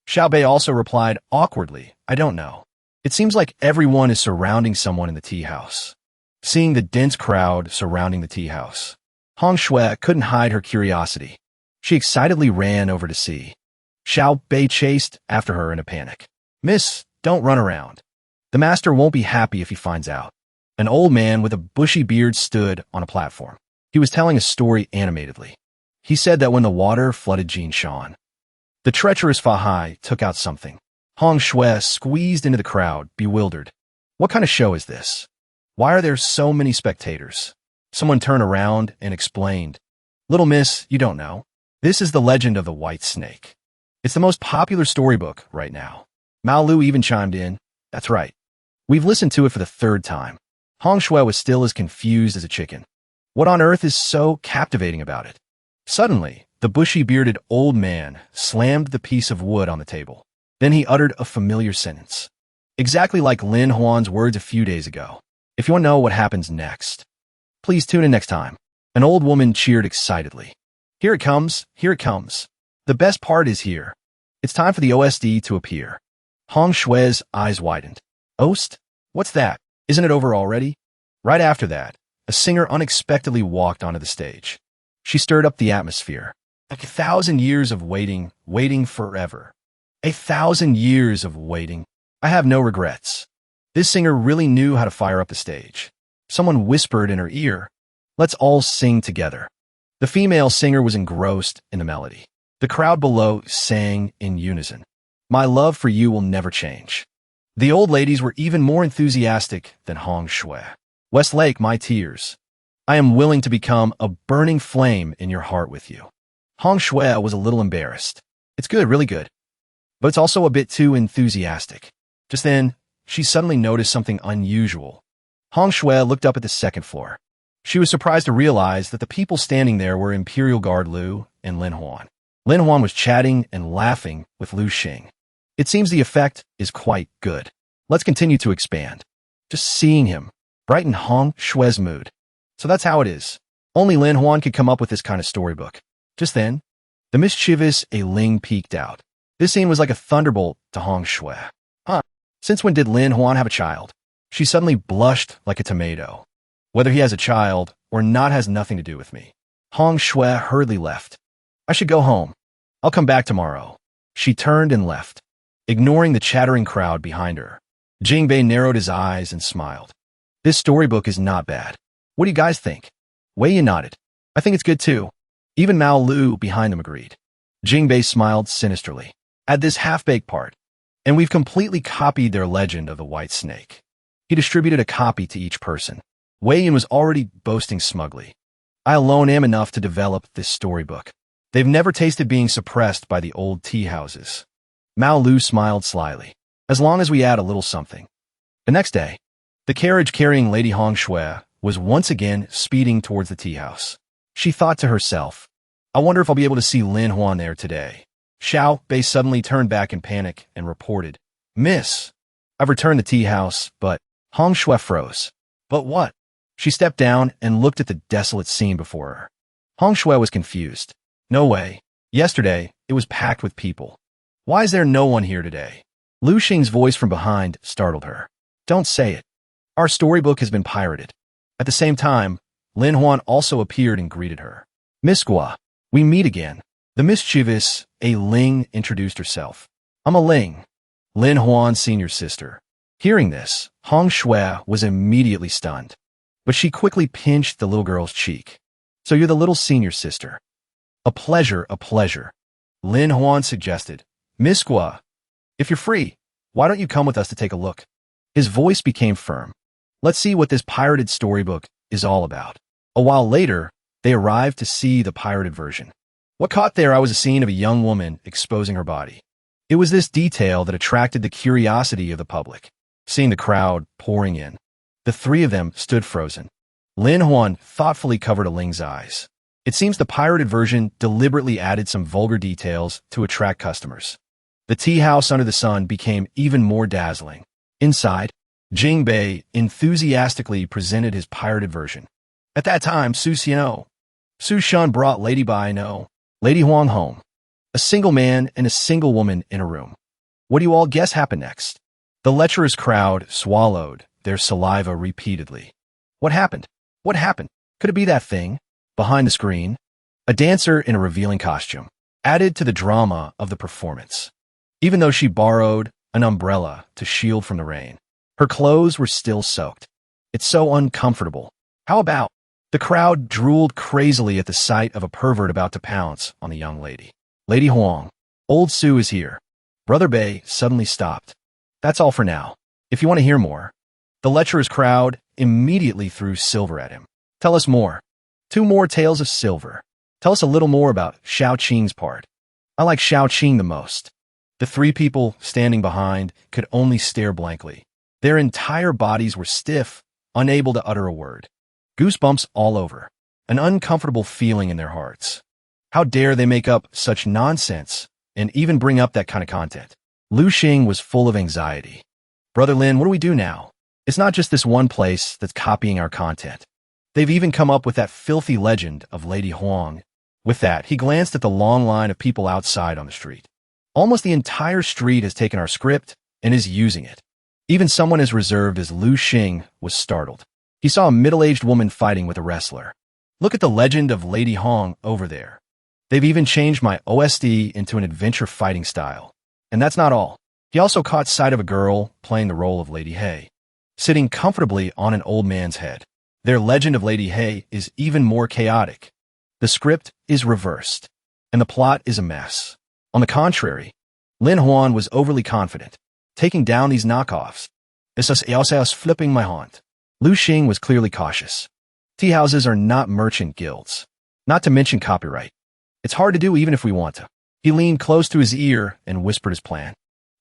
Xiao Bei also replied awkwardly, I don't know. It seems like everyone is surrounding someone in the tea house. Seeing the dense crowd surrounding the tea house, Hong Shui couldn't hide her curiosity. She excitedly ran over to see. Xiao Bei chased after her in a panic. Miss, don't run around. The master won't be happy if he finds out. An old man with a bushy beard stood on a platform. He was telling a story animatedly. He said that when the water flooded Jinshan, the treacherous Fahai took out something. Hong Shui squeezed into the crowd, bewildered. What kind of show is this? Why are there so many spectators? Someone turned around and explained. Little miss, you don't know. This is the legend of the White Snake. It's the most popular storybook right now. Mao Lu even chimed in. That's right. We've listened to it for the third time. Hong Shui was still as confused as a chicken. What on earth is so captivating about it? Suddenly, the bushy-bearded old man slammed the piece of wood on the table. Then he uttered a familiar sentence. Exactly like Lin Huan's words a few days ago. If you want to know what happens next, please tune in next time. An old woman cheered excitedly. Here it comes, here it comes. The best part is here. It's time for the OSD to appear. Hong Shue's eyes widened. Ost? What's that? Isn't it over already? Right after that, a singer unexpectedly walked onto the stage. She stirred up the atmosphere. 1,000 years of waiting, waiting forever. 1,000 years of waiting. I have no regrets. This singer really knew how to fire up the stage. Someone whispered in her ear, let's all sing together. The female singer was engrossed in the melody. The crowd below sang in unison. My love for you will never change. The old ladies were even more enthusiastic than Hong Shue. Westlake, my tears. I am willing to become a burning flame in your heart with you. Hong Shue was a little embarrassed. It's good, really good. But it's also a bit too enthusiastic. Just then, she suddenly noticed something unusual. Hong Shue looked up at the second floor. She was surprised to realize that the people standing there were Imperial Guard Lu and Lin Huan. Lin Huan was chatting and laughing with Lu Xing. It seems the effect is quite good. Let's continue to expand. Just seeing him brightened Hong Shue's mood. So that's how it is. Only Lin Huan could come up with this kind of storybook. Just then, the mischievous Ling peeked out. This scene was like a thunderbolt to Hong Shue. Since when did Lin Huan have a child? She suddenly blushed like a tomato. Whether he has a child or not has nothing to do with me. Hong Shue hurriedly left. I should go home. I'll come back tomorrow. She turned and left, ignoring the chattering crowd behind her. Jingbei narrowed his eyes and smiled. This storybook is not bad. What do you guys think? Wei Yin nodded. I think it's good too. Even Mao Lu behind them agreed. Jingbei smiled sinisterly. Add this half-baked part, and we've completely copied their legend of the white snake. He distributed a copy to each person. Wei Yin was already boasting smugly. I alone am enough to develop this storybook. They've never tasted being suppressed by the old tea houses. Mao Lu smiled slyly. As long as we add a little something. The next day, the carriage carrying Lady Hong Shue was once again speeding towards the tea house. She thought to herself, I wonder if I'll be able to see Lin Huan there today. Xiao Bei suddenly turned back in panic and reported, Miss, I've returned the tea house, but Hong Shue froze. But what? She stepped down and looked at the desolate scene before her. Hong Shue was confused. No way. Yesterday, it was packed with people. Why is there no one here today? Lu Xing's voice from behind startled her. Don't say it. Our storybook has been pirated. At the same time, Lin Huan also appeared and greeted her. Miss Gua, we meet again. The mischievous Ling introduced herself. I'm Ling, Lin Huan's senior sister. Hearing this, Hong Shue was immediately stunned. But she quickly pinched the little girl's cheek. So you're the little senior sister. A pleasure, a pleasure. Lin Huan suggested. Miss Gua, if you're free, why don't you come with us to take a look? His voice became firm. Let's see what this pirated storybook is all about. A while later, they arrived to see the pirated version. What caught their eye was a scene of a young woman exposing her body. It was this detail that attracted the curiosity of the public. Seeing the crowd pouring in, the three of them stood frozen. Lin Huan thoughtfully covered Ling's eyes. It seems the pirated version deliberately added some vulgar details to attract customers. The tea house under the sun became even more dazzling. Inside, Jingbei enthusiastically presented his pirated version. At that time, Su Shun brought Lady Bai No, Lady Huang home. A single man and a single woman in a room. What do you all guess happened next? The lecherous crowd swallowed their saliva repeatedly. What happened? What happened? Could it be that thing? Behind the screen, a dancer in a revealing costume added to the drama of the performance. Even though she borrowed an umbrella to shield from the rain, her clothes were still soaked. It's so uncomfortable. How about? The crowd drooled crazily at the sight of a pervert about to pounce on the young lady. Lady Huang, old Su is here. Brother Bei suddenly stopped. That's all for now. If you want to hear more, the lecherous crowd immediately threw silver at him. Tell us more. 2 more tales of silver. Tell us a little more about Xiao Qing's part. I like Xiao Qing the most. The 3 people standing behind could only stare blankly. Their entire bodies were stiff, unable to utter a word. Goosebumps all over. An uncomfortable feeling in their hearts. How dare they make up such nonsense and even bring up that kind of content? Lu Xing was full of anxiety. Brother Lin, what do we do now? It's not just this one place that's copying our content. They've even come up with that filthy legend of Lady Huang. With that, he glanced at the long line of people outside on the street. Almost the entire street has taken our script and is using it. Even someone as reserved as Lu Xing was startled. He saw a middle-aged woman fighting with a wrestler. Look at the legend of Lady Hong over there. They've even changed my OSD into an adventure fighting style. And that's not all. He also caught sight of a girl playing the role of Lady Hei, sitting comfortably on an old man's head. Their legend of Lady Hei is even more chaotic. The script is reversed, and the plot is a mess. On the contrary, Lin Huan was overly confident, taking down these knockoffs. This flipping my haunt. Lu Xing was clearly cautious. Tea houses are not merchant guilds, not to mention copyright. It's hard to do even if we want to. He leaned close to his ear and whispered his plan.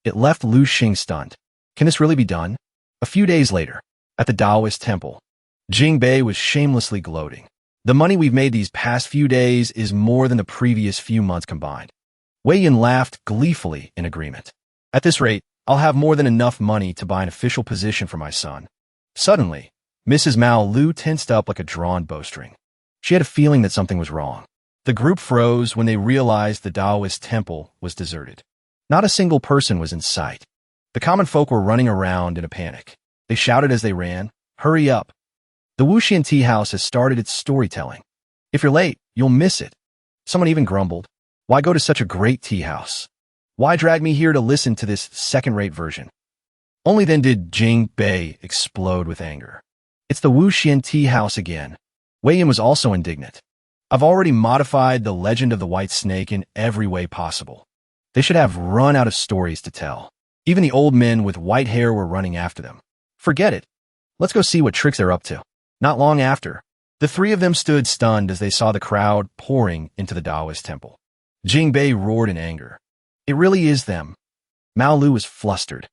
It left Lu Xing stunned. Can this really be done? A few days later, at the Taoist temple, Jing Bei was shamelessly gloating. The money we've made these past few days is more than the previous few months combined. Wei Yin laughed gleefully in agreement. At this rate, I'll have more than enough money to buy an official position for my son. Suddenly, Mrs. Mao Lu tensed up like a drawn bowstring. She had a feeling that something was wrong. The group froze when they realized the Taoist temple was deserted. Not a single person was in sight. The common folk were running around in a panic. They shouted as they ran, "Hurry up! The Wuxian Tea House has started its storytelling. If you're late, you'll miss it." Someone even grumbled, "Why go to such a great tea house? Why drag me here to listen to this second-rate version?" Only then did Jing Bei explode with anger. It's the Wuxian Tea House again. Wei Yin was also indignant. I've already modified the legend of the white snake in every way possible. They should have run out of stories to tell. Even the old men with white hair were running after them. Forget it. Let's go see what tricks they're up to. Not long after, the three of them stood stunned as they saw the crowd pouring into the Taoist temple. Jing Bei roared in anger. It really is them. Mao Lu was flustered.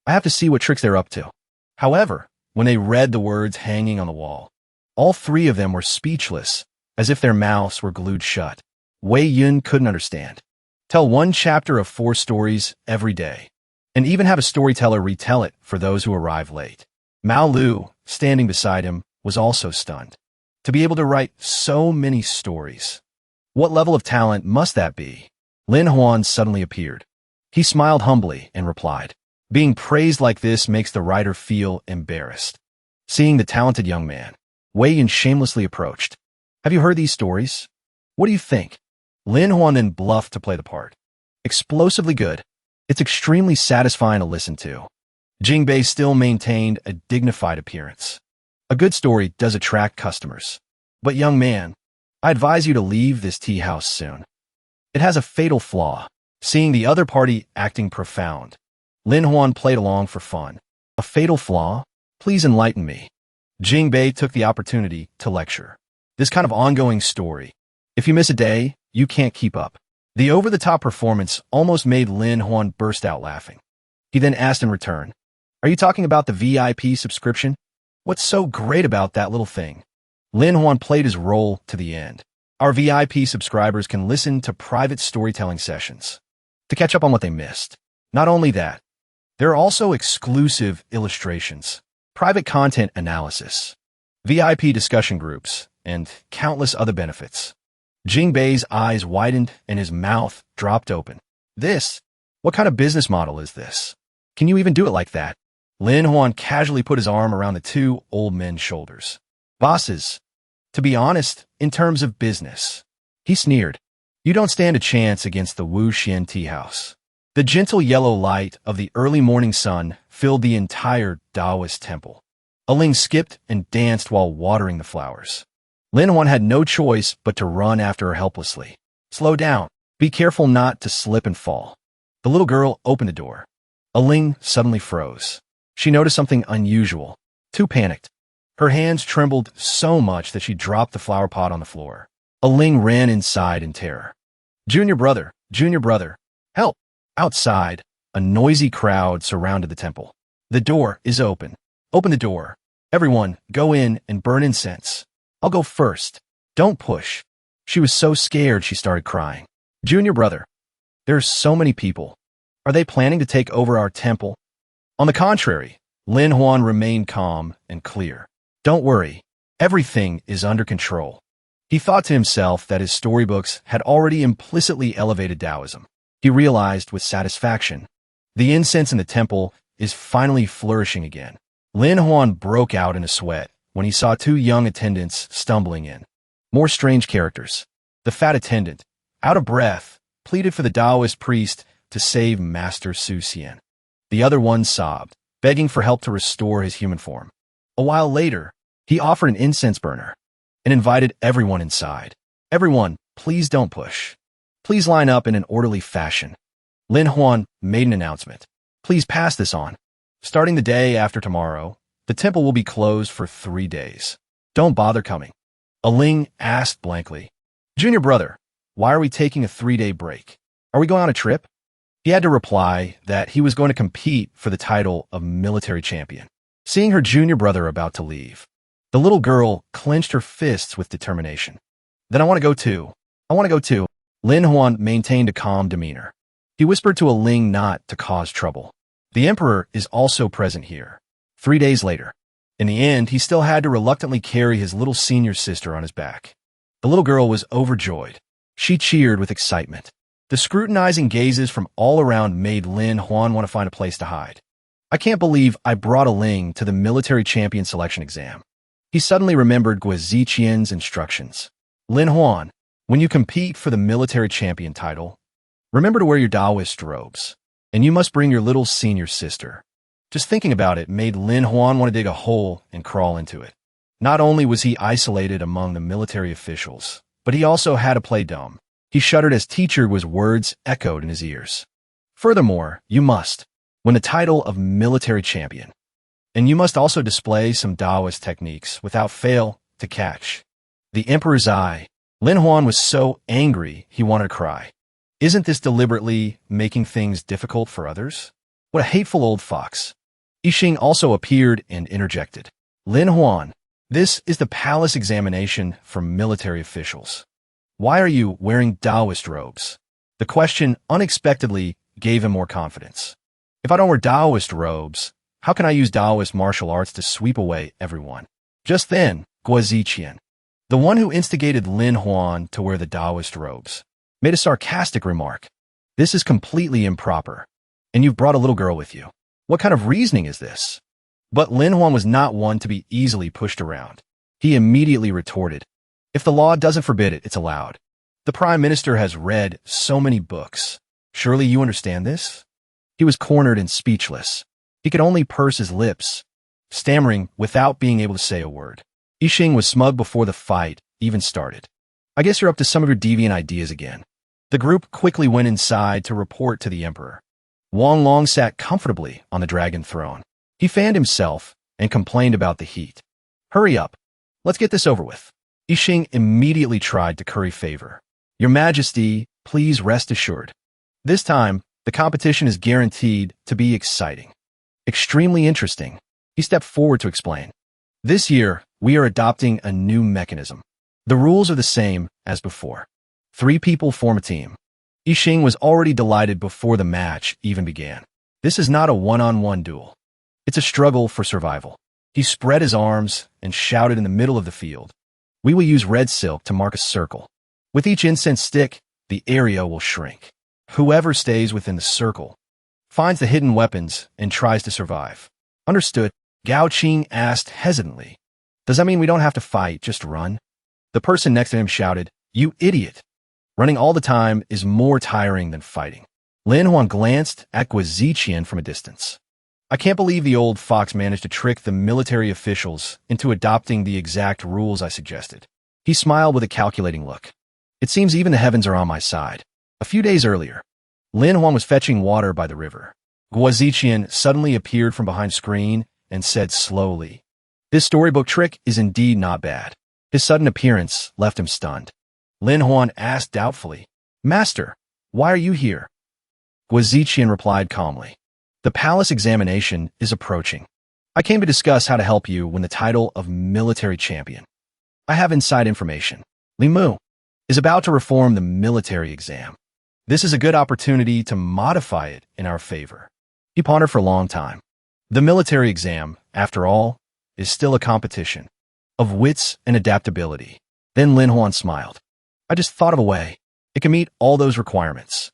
I have to see what tricks they're up to. However, when they read the words hanging on the wall, all three of them were speechless, as if their mouths were glued shut. Wei Yun couldn't understand. Tell one chapter of 4 stories every day, and even have a storyteller retell it for those who arrive late. Mao Lu, standing beside him, was also stunned. To be able to write so many stories. What level of talent must that be? Lin Huan suddenly appeared. He smiled humbly and replied, "Being praised like this makes the writer feel embarrassed." Seeing the talented young man, Wei Yin shamelessly approached. "Have you heard these stories? What do you think?" Lin Huan then bluffed to play the part. "Explosively good. It's extremely satisfying to listen to." Jing Bei still maintained a dignified appearance. "A good story does attract customers. But young man, I advise you to leave this tea house soon. It has a fatal flaw." Seeing the other party acting profound, Lin Huan played along for fun. "A fatal flaw? Please enlighten me." Jing Bei took the opportunity to lecture. "This kind of ongoing story, if you miss a day, you can't keep up." The over-the-top performance almost made Lin Huan burst out laughing. He then asked in return, "Are you talking about the VIP subscription? What's so great about that little thing?" Lin Huan played his role to the end. "Our VIP subscribers can listen to private storytelling sessions to catch up on what they missed. Not only that, there are also exclusive illustrations, private content analysis, VIP discussion groups, and countless other benefits." Jing Bei's eyes widened and his mouth dropped open. What kind of business model is this? Can you even do it like that?" Lin Huan casually put his arm around the two old men's shoulders. "Bosses, to be honest, in terms of business," he sneered, "you don't stand a chance against the Wuxian Tea House." The gentle yellow light of the early morning sun filled the entire Taoist temple. A Ling skipped and danced while watering the flowers. Lin Huan had no choice but to run after her helplessly. "Slow down. Be careful not to slip and fall." The little girl opened the door. A Ling suddenly froze. She noticed something unusual. Too panicked. Her hands trembled so much that she dropped the flower pot on the floor. A Ling ran inside in terror. Junior brother, help!" Outside, a noisy crowd surrounded the temple. "The door is open. Open the door. Everyone, go in and burn incense. I'll go first. Don't push." She was so scared she started crying. "Junior brother, there's so many people. Are they planning to take over our temple?" On the contrary, Lin Huan remained calm and clear. "Don't worry. Everything is under control. He thought to himself that his storybooks had already implicitly elevated Taoism. He realized with satisfaction. The incense in the temple is finally flourishing again. Lin Huan broke out in a sweat when he saw two young attendants stumbling in. More strange characters. The fat attendant, out of breath, pleaded for the Taoist priest to save Master Su Xian. The other one sobbed, begging for help to restore his human form. A while later, he offered an incense burner and invited everyone inside. Everyone, please don't push. Please line up in an orderly fashion. Lin Huan made an announcement. Please pass this on. Starting the day after tomorrow, the temple will be closed for 3 days. Don't bother coming. A Ling asked blankly. Junior brother, why are we taking a 3-day break? Are we going on a trip? He had to reply that he was going to compete for the title of military champion. Seeing her junior brother about to leave, the little girl clenched her fists with determination. Then I want to go too. I want to go too. Lin Huan maintained a calm demeanor. He whispered to a Ling not to cause trouble. The emperor is also present here. 3 days later. In the end, he still had to reluctantly carry his little senior sister on his back. The little girl was overjoyed. She cheered with excitement. The scrutinizing gazes from all around made Lin Huan want to find a place to hide. I can't believe I brought a Ling to the military champion selection exam. He suddenly remembered Guo Ziqian's instructions. Lin Huan, when you compete for the military champion title, remember to wear your Taoist robes, and you must bring your little senior sister. Just thinking about it made Lin Huan want to dig a hole and crawl into it. Not only was he isolated among the military officials, but he also had to play dumb. He shuddered as teacher was words echoed in his ears. Furthermore, you must win the title of military champion. And you must also display some Taoist techniques without fail to catch the emperor's eye. Lin Huan was so angry he wanted to cry. Isn't this deliberately making things difficult for others? What a hateful old fox. Yixing also appeared and interjected. Lin Huan, this is the palace examination for military officials. Why are you wearing Taoist robes? The question unexpectedly gave him more confidence. If I don't wear Taoist robes, how can I use Taoist martial arts to sweep away everyone? Just then, Guo Ziqian, the one who instigated Lin Huan to wear the Taoist robes, made a sarcastic remark. This is completely improper, and you've brought a little girl with you. What kind of reasoning is this? But Lin Huan was not one to be easily pushed around. He immediately retorted, if the law doesn't forbid it, it's allowed. The Prime Minister has read so many books. Surely you understand this? He was cornered and speechless. He could only purse his lips, stammering without being able to say a word. Yixing was smug before the fight even started. I guess you're up to some of your deviant ideas again. The group quickly went inside to report to the emperor. Wang Long sat comfortably on the dragon throne. He fanned himself and complained about the heat. Hurry up. Let's get this over with. Yixing immediately tried to curry favor. Your Majesty, please rest assured. This time, the competition is guaranteed to be exciting. Extremely interesting. He stepped forward to explain. This year, we are adopting a new mechanism. The rules are the same as before. 3 people form a team. Yixing was already delighted before the match even began. This is not a one-on-one duel. It's a struggle for survival. He spread his arms and shouted in the middle of the field. We will use red silk to mark a circle. With each incense stick, the area will shrink. Whoever stays within the circle finds the hidden weapons and tries to survive. Understood? Gao Qing asked hesitantly. Does that mean we don't have to fight, just run? The person next to him shouted, you idiot. Running all the time is more tiring than fighting. Lin Huan glanced at Guo Ziqian from a distance. I can't believe the old fox managed to trick the military officials into adopting the exact rules I suggested. He smiled with a calculating look. It seems even the heavens are on my side. A few days earlier, Lin Huan was fetching water by the river. Guo Ziqian suddenly appeared from behind screen and said slowly, this storybook trick is indeed not bad. His sudden appearance left him stunned. Lin Huan asked doubtfully, Master, why are you here? Guo Ziqian replied calmly. The palace examination is approaching. I came to discuss how to help you win the title of military champion. I have inside information. Li Mu is about to reform the military exam. This is a good opportunity to modify it in our favor. He pondered for a long time. The military exam, after all, is still a competition. of wits and adaptability. Then Lin Huan smiled. I just thought of a way. It can meet all those requirements.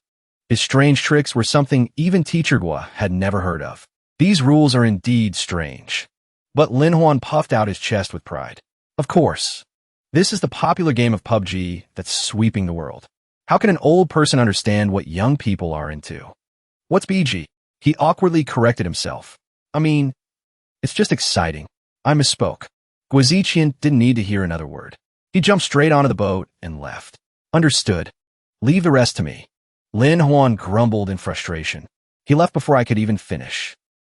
His strange tricks were something even Teacher Gua had never heard of. These rules are indeed strange. But Lin Huan puffed out his chest with pride. Of course. This is the popular game of PUBG that's sweeping the world. How can an old person understand what young people are into? What's BG? He awkwardly corrected himself. I mean, it's just exciting. I misspoke. Guaziqian didn't need to hear another word. He jumped straight onto the boat and left. Understood. Leave the rest to me. Lin Huan grumbled in frustration. He left before I could even finish.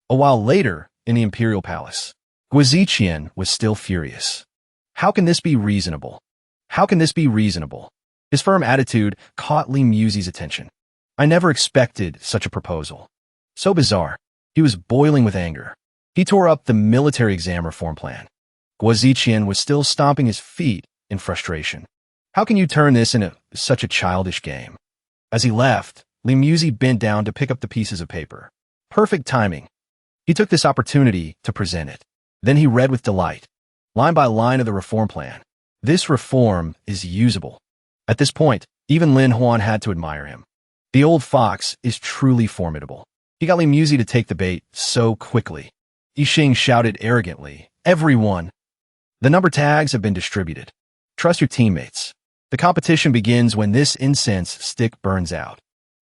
A while later, in the Imperial Palace, Guaziqian was still furious. How can this be reasonable? How can this be reasonable? His firm attitude caught Ling Ji's attention. I never expected such a proposal. So bizarre. He was boiling with anger. He tore up the military exam reform plan. Guaziqian was still stomping his feet in frustration. How can you turn this into such a childish game? As he left, Ling Ji bent down to pick up the pieces of paper. Perfect timing. He took this opportunity to present it. Then he read with delight, line by line of the reform plan. This reform is usable. At this point, even Lin Huan had to admire him. The old fox is truly formidable. He got Ling Ji to take the bait so quickly. Yixing shouted arrogantly, Everyone! The number tags have been distributed. Trust your teammates. The competition begins when this incense stick burns out.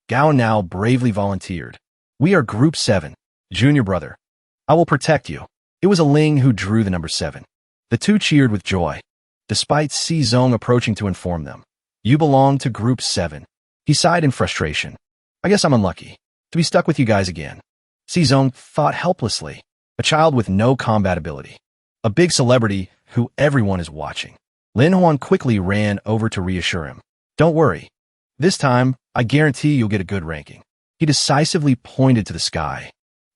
Gao now bravely volunteered. We are Group 7, Junior Brother. I will protect you. It was a Ling who drew the number 7. The two cheered with joy, despite Si Zong approaching to inform them. You belong to Group 7. He sighed in frustration. I guess I'm unlucky to be stuck with you guys again. Si Zong thought helplessly, a child with no combat ability. A big celebrity who everyone is watching. Lin Huan quickly ran over to reassure him. Don't worry. This time, I guarantee you'll get a good ranking. He decisively pointed to the sky.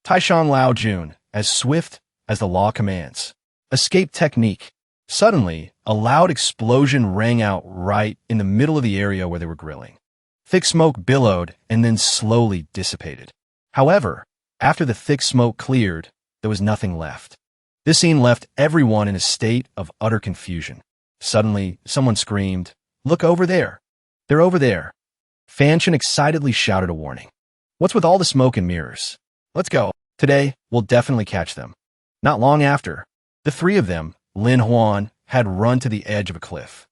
Taishan Lao Jun, as swift as the law commands. Escape technique. Suddenly, a loud explosion rang out right in the middle of the area where they were grilling. Thick smoke billowed and then slowly dissipated. However, after the thick smoke cleared, there was nothing left. This scene left everyone in a state of utter confusion. Suddenly, someone screamed, Look over there. They're over there. Fanchen excitedly shouted a warning. What's with all the smoke and mirrors? Let's go. Today, we'll definitely catch them. Not long after, the three of them, Lin Huan, had run to the edge of a cliff.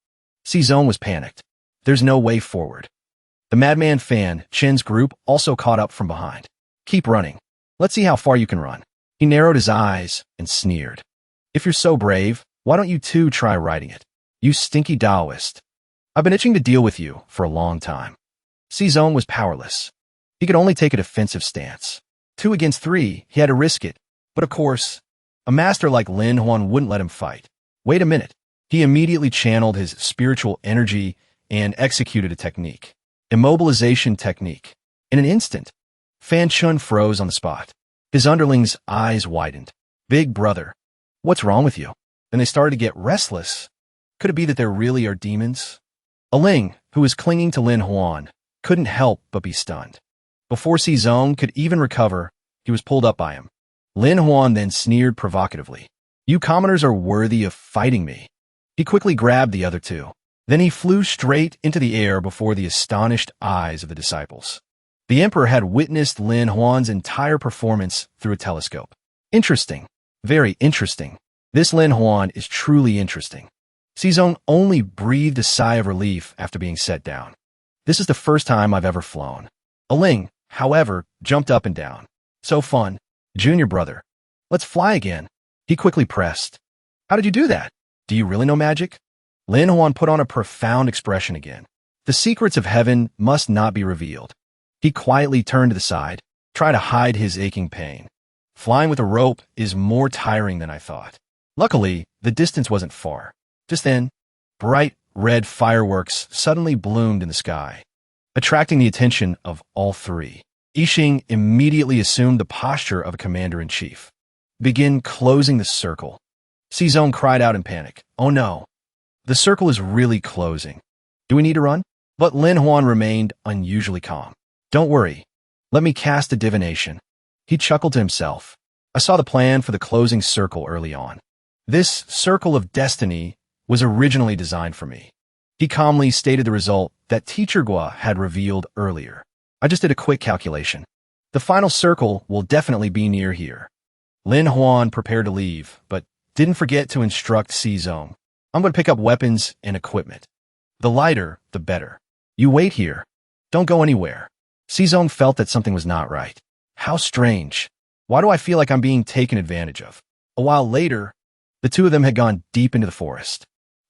Si Zong was panicked. There's no way forward. The madman Fan Chen's group also caught up from behind. Keep running. Let's see how far you can run. He narrowed his eyes and sneered. If you're so brave, why don't you two try riding it? You stinky Taoist. I've been itching to deal with you for a long time. Si Zong was powerless. He could only take a defensive stance. 2 against 3, he had to risk it. But of course, a master like Lin Huan wouldn't let him fight. Wait a minute. He immediately channeled his spiritual energy and executed a technique. Immobilization technique. In an instant, Fan Chun froze on the spot. His underlings' eyes widened. Big brother, what's wrong with you? Then they started to get restless. Could it be that there really are demons? A Ling, who was clinging to Lin Huan, couldn't help but be stunned. Before Si Zong could even recover, he was pulled up by him. Lin Huan then sneered provocatively. You commoners are worthy of fighting me. He quickly grabbed the other two. Then he flew straight into the air before the astonished eyes of the disciples. The emperor had witnessed Lin Huan's entire performance through a telescope. Interesting. Very interesting. This Lin Huan is truly interesting. Si Zong only breathed a sigh of relief after being set down. This is the first time I've ever flown. A Ling, however, jumped up and down. So fun. Junior brother. Let's fly again. He quickly pressed. How did you do that? Do you really know magic? Lin Huan put on a profound expression again. The secrets of heaven must not be revealed. He quietly turned to the side, trying to hide his aching pain. Flying with a rope is more tiring than I thought. Luckily, the distance wasn't far. Just then, bright red fireworks suddenly bloomed in the sky, attracting the attention of all three. Yixing immediately assumed the posture of a commander-in-chief. Begin closing the circle. Si Zong cried out in panic. Oh no. The circle is really closing. Do we need to run? But Lin Huan remained unusually calm. Don't worry. Let me cast a divination. He chuckled to himself. I saw the plan for the closing circle early on. This circle of destiny was originally designed for me. He calmly stated the result that Teacher Gua had revealed earlier. I just did a quick calculation. The final circle will definitely be near here. Lin Huan prepared to leave, but didn't forget to instruct Si Zong. I'm going to pick up weapons and equipment. The lighter, the better. You wait here. Don't go anywhere. Si Zong felt that something was not right. How strange. Why do I feel like I'm being taken advantage of? A while later, the two of them had gone deep into the forest.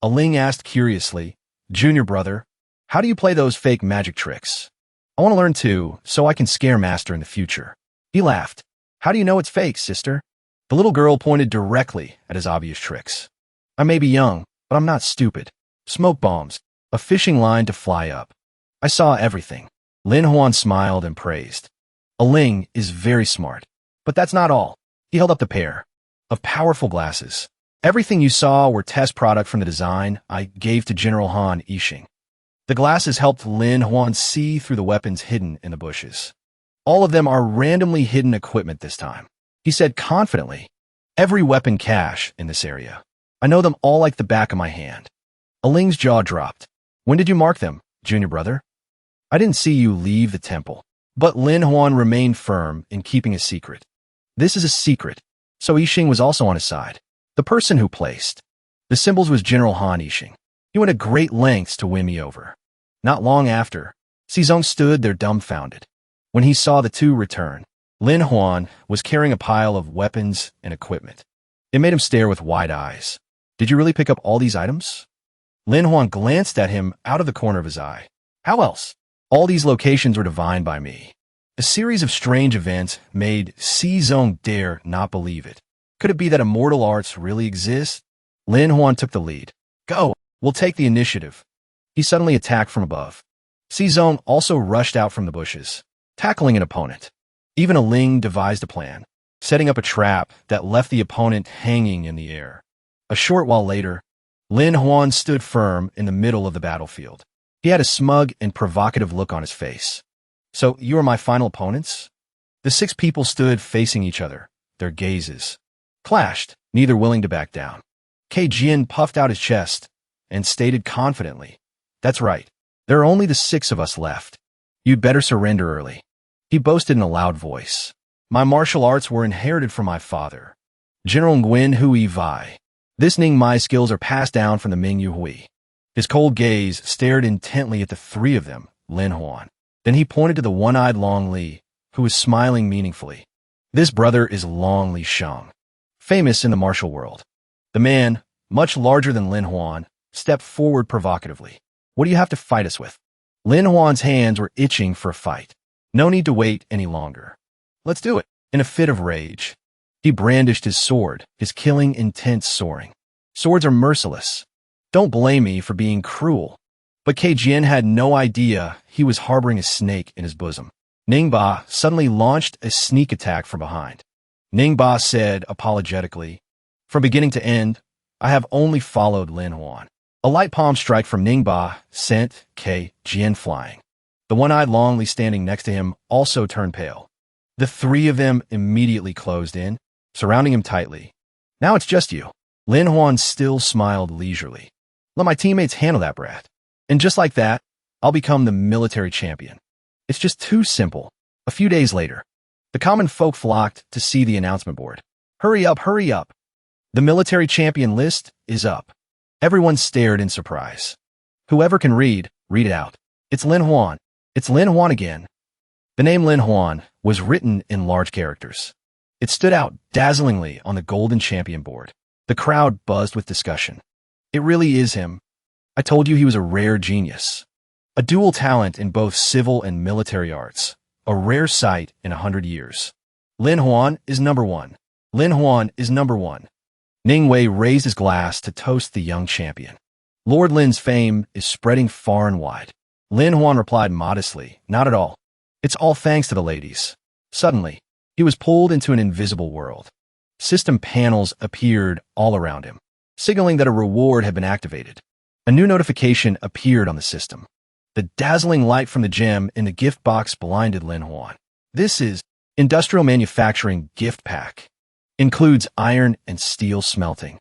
Ling asked curiously, "Junior brother, how do you play those fake magic tricks? I want to learn too, so I can scare Master in the future." He laughed. "How do you know it's fake, sister?" The little girl pointed directly at his obvious tricks. "I may be young, but I'm not stupid. Smoke bombs, a fishing line to fly up. I saw everything." Lin Huan smiled and praised. Ling is very smart. But that's not all. He held up the pair of powerful glasses. "Everything you saw were test product from the design I gave to General Han Yixing." The glasses helped Lin Huan see through the weapons hidden in the bushes. "All of them are randomly hidden equipment this time," he said confidently. "Every weapon cache in this area. I know them all like the back of my hand." Ling's jaw dropped. "When did you mark them, junior brother?" "I didn't see you leave the temple." But Lin Huan remained firm in keeping a secret. This is a secret, so Yixing was also on his side. The person who placed the symbols was General Han Yixing. He went to great lengths to win me over. Not long after, Si Zong stood there dumbfounded. When he saw the two return, Lin Huan was carrying a pile of weapons and equipment. It made him stare with wide eyes. "Did you really pick up all these items?" Lin Huan glanced at him out of the corner of his eye. "How else? All these locations were divined by me." A series of strange events made Si Zong dare not believe it. Could it be that immortal arts really exist? Lin Huan took the lead. "Go, we'll take the initiative." He suddenly attacked from above. Si Zong also rushed out from the bushes, tackling an opponent. Even Ling devised a plan, setting up a trap that left the opponent hanging in the air. A short while later, Lin Huan stood firm in the middle of the battlefield. He had a smug and provocative look on his face. "So you are my final opponents?" The 6 people stood facing each other. Their gazes clashed, neither willing to back down. Jian puffed out his chest and stated confidently, "That's right. There are only the 6 of us left. You'd better surrender early." He boasted in a loud voice. "My martial arts were inherited from my father, General Nguyen Hui Vai. This Ning Mai skills are passed down from the Ming Yu Hui." His cold gaze stared intently at the 3 of them, Lin Huan. Then he pointed to the one-eyed Long Li, who was smiling meaningfully. "This brother is Long Li Shang, famous in the martial world." The man, much larger than Lin Huan, stepped forward provocatively. "What do you have to fight us with?" Lin Huan's hands were itching for a fight. No need to wait any longer. "Let's do it." In a fit of rage, he brandished his sword, his killing intent soaring. Swords are merciless. Don't blame me for being cruel. But Jian had no idea he was harboring a snake in his bosom. Ningba suddenly launched a sneak attack from behind. Ningba said apologetically, "From beginning to end, I have only followed Lin Huan." A light palm strike from Ningba sent Jian flying. The one-eyed Long Li standing next to him also turned pale. The 3 of them immediately closed in, surrounding him tightly. "Now it's just you." Lin Huan still smiled leisurely. "Let my teammates handle that brat. And just like that, I'll become the military champion." It's just too simple. A few days later, the common folk flocked to see the announcement board. "Hurry up, hurry up. The military champion list is up." Everyone stared in surprise. "Whoever can read it out. It's Lin Huan. It's Lin Huan again." The name Lin Huan was written in large characters. It stood out dazzlingly on the golden champion board. The crowd buzzed with discussion. "It really is him. I told you he was a rare genius. A dual talent in both civil and military arts. A rare sight in 100 years. Lin Huan is number 1. Lin Huan is number 1. Ning Wei raised his glass to toast the young champion. "Lord Lin's fame is spreading far and wide." Lin Huan replied modestly, "Not at all. It's all thanks to the ladies." Suddenly, he was pulled into an invisible world. System panels appeared all around him, signaling that a reward had been activated. A new notification appeared on the system. The dazzling light from the gem in the gift box blinded Lin Huan. "This is Industrial Manufacturing Gift Pack. Includes iron and steel smelting.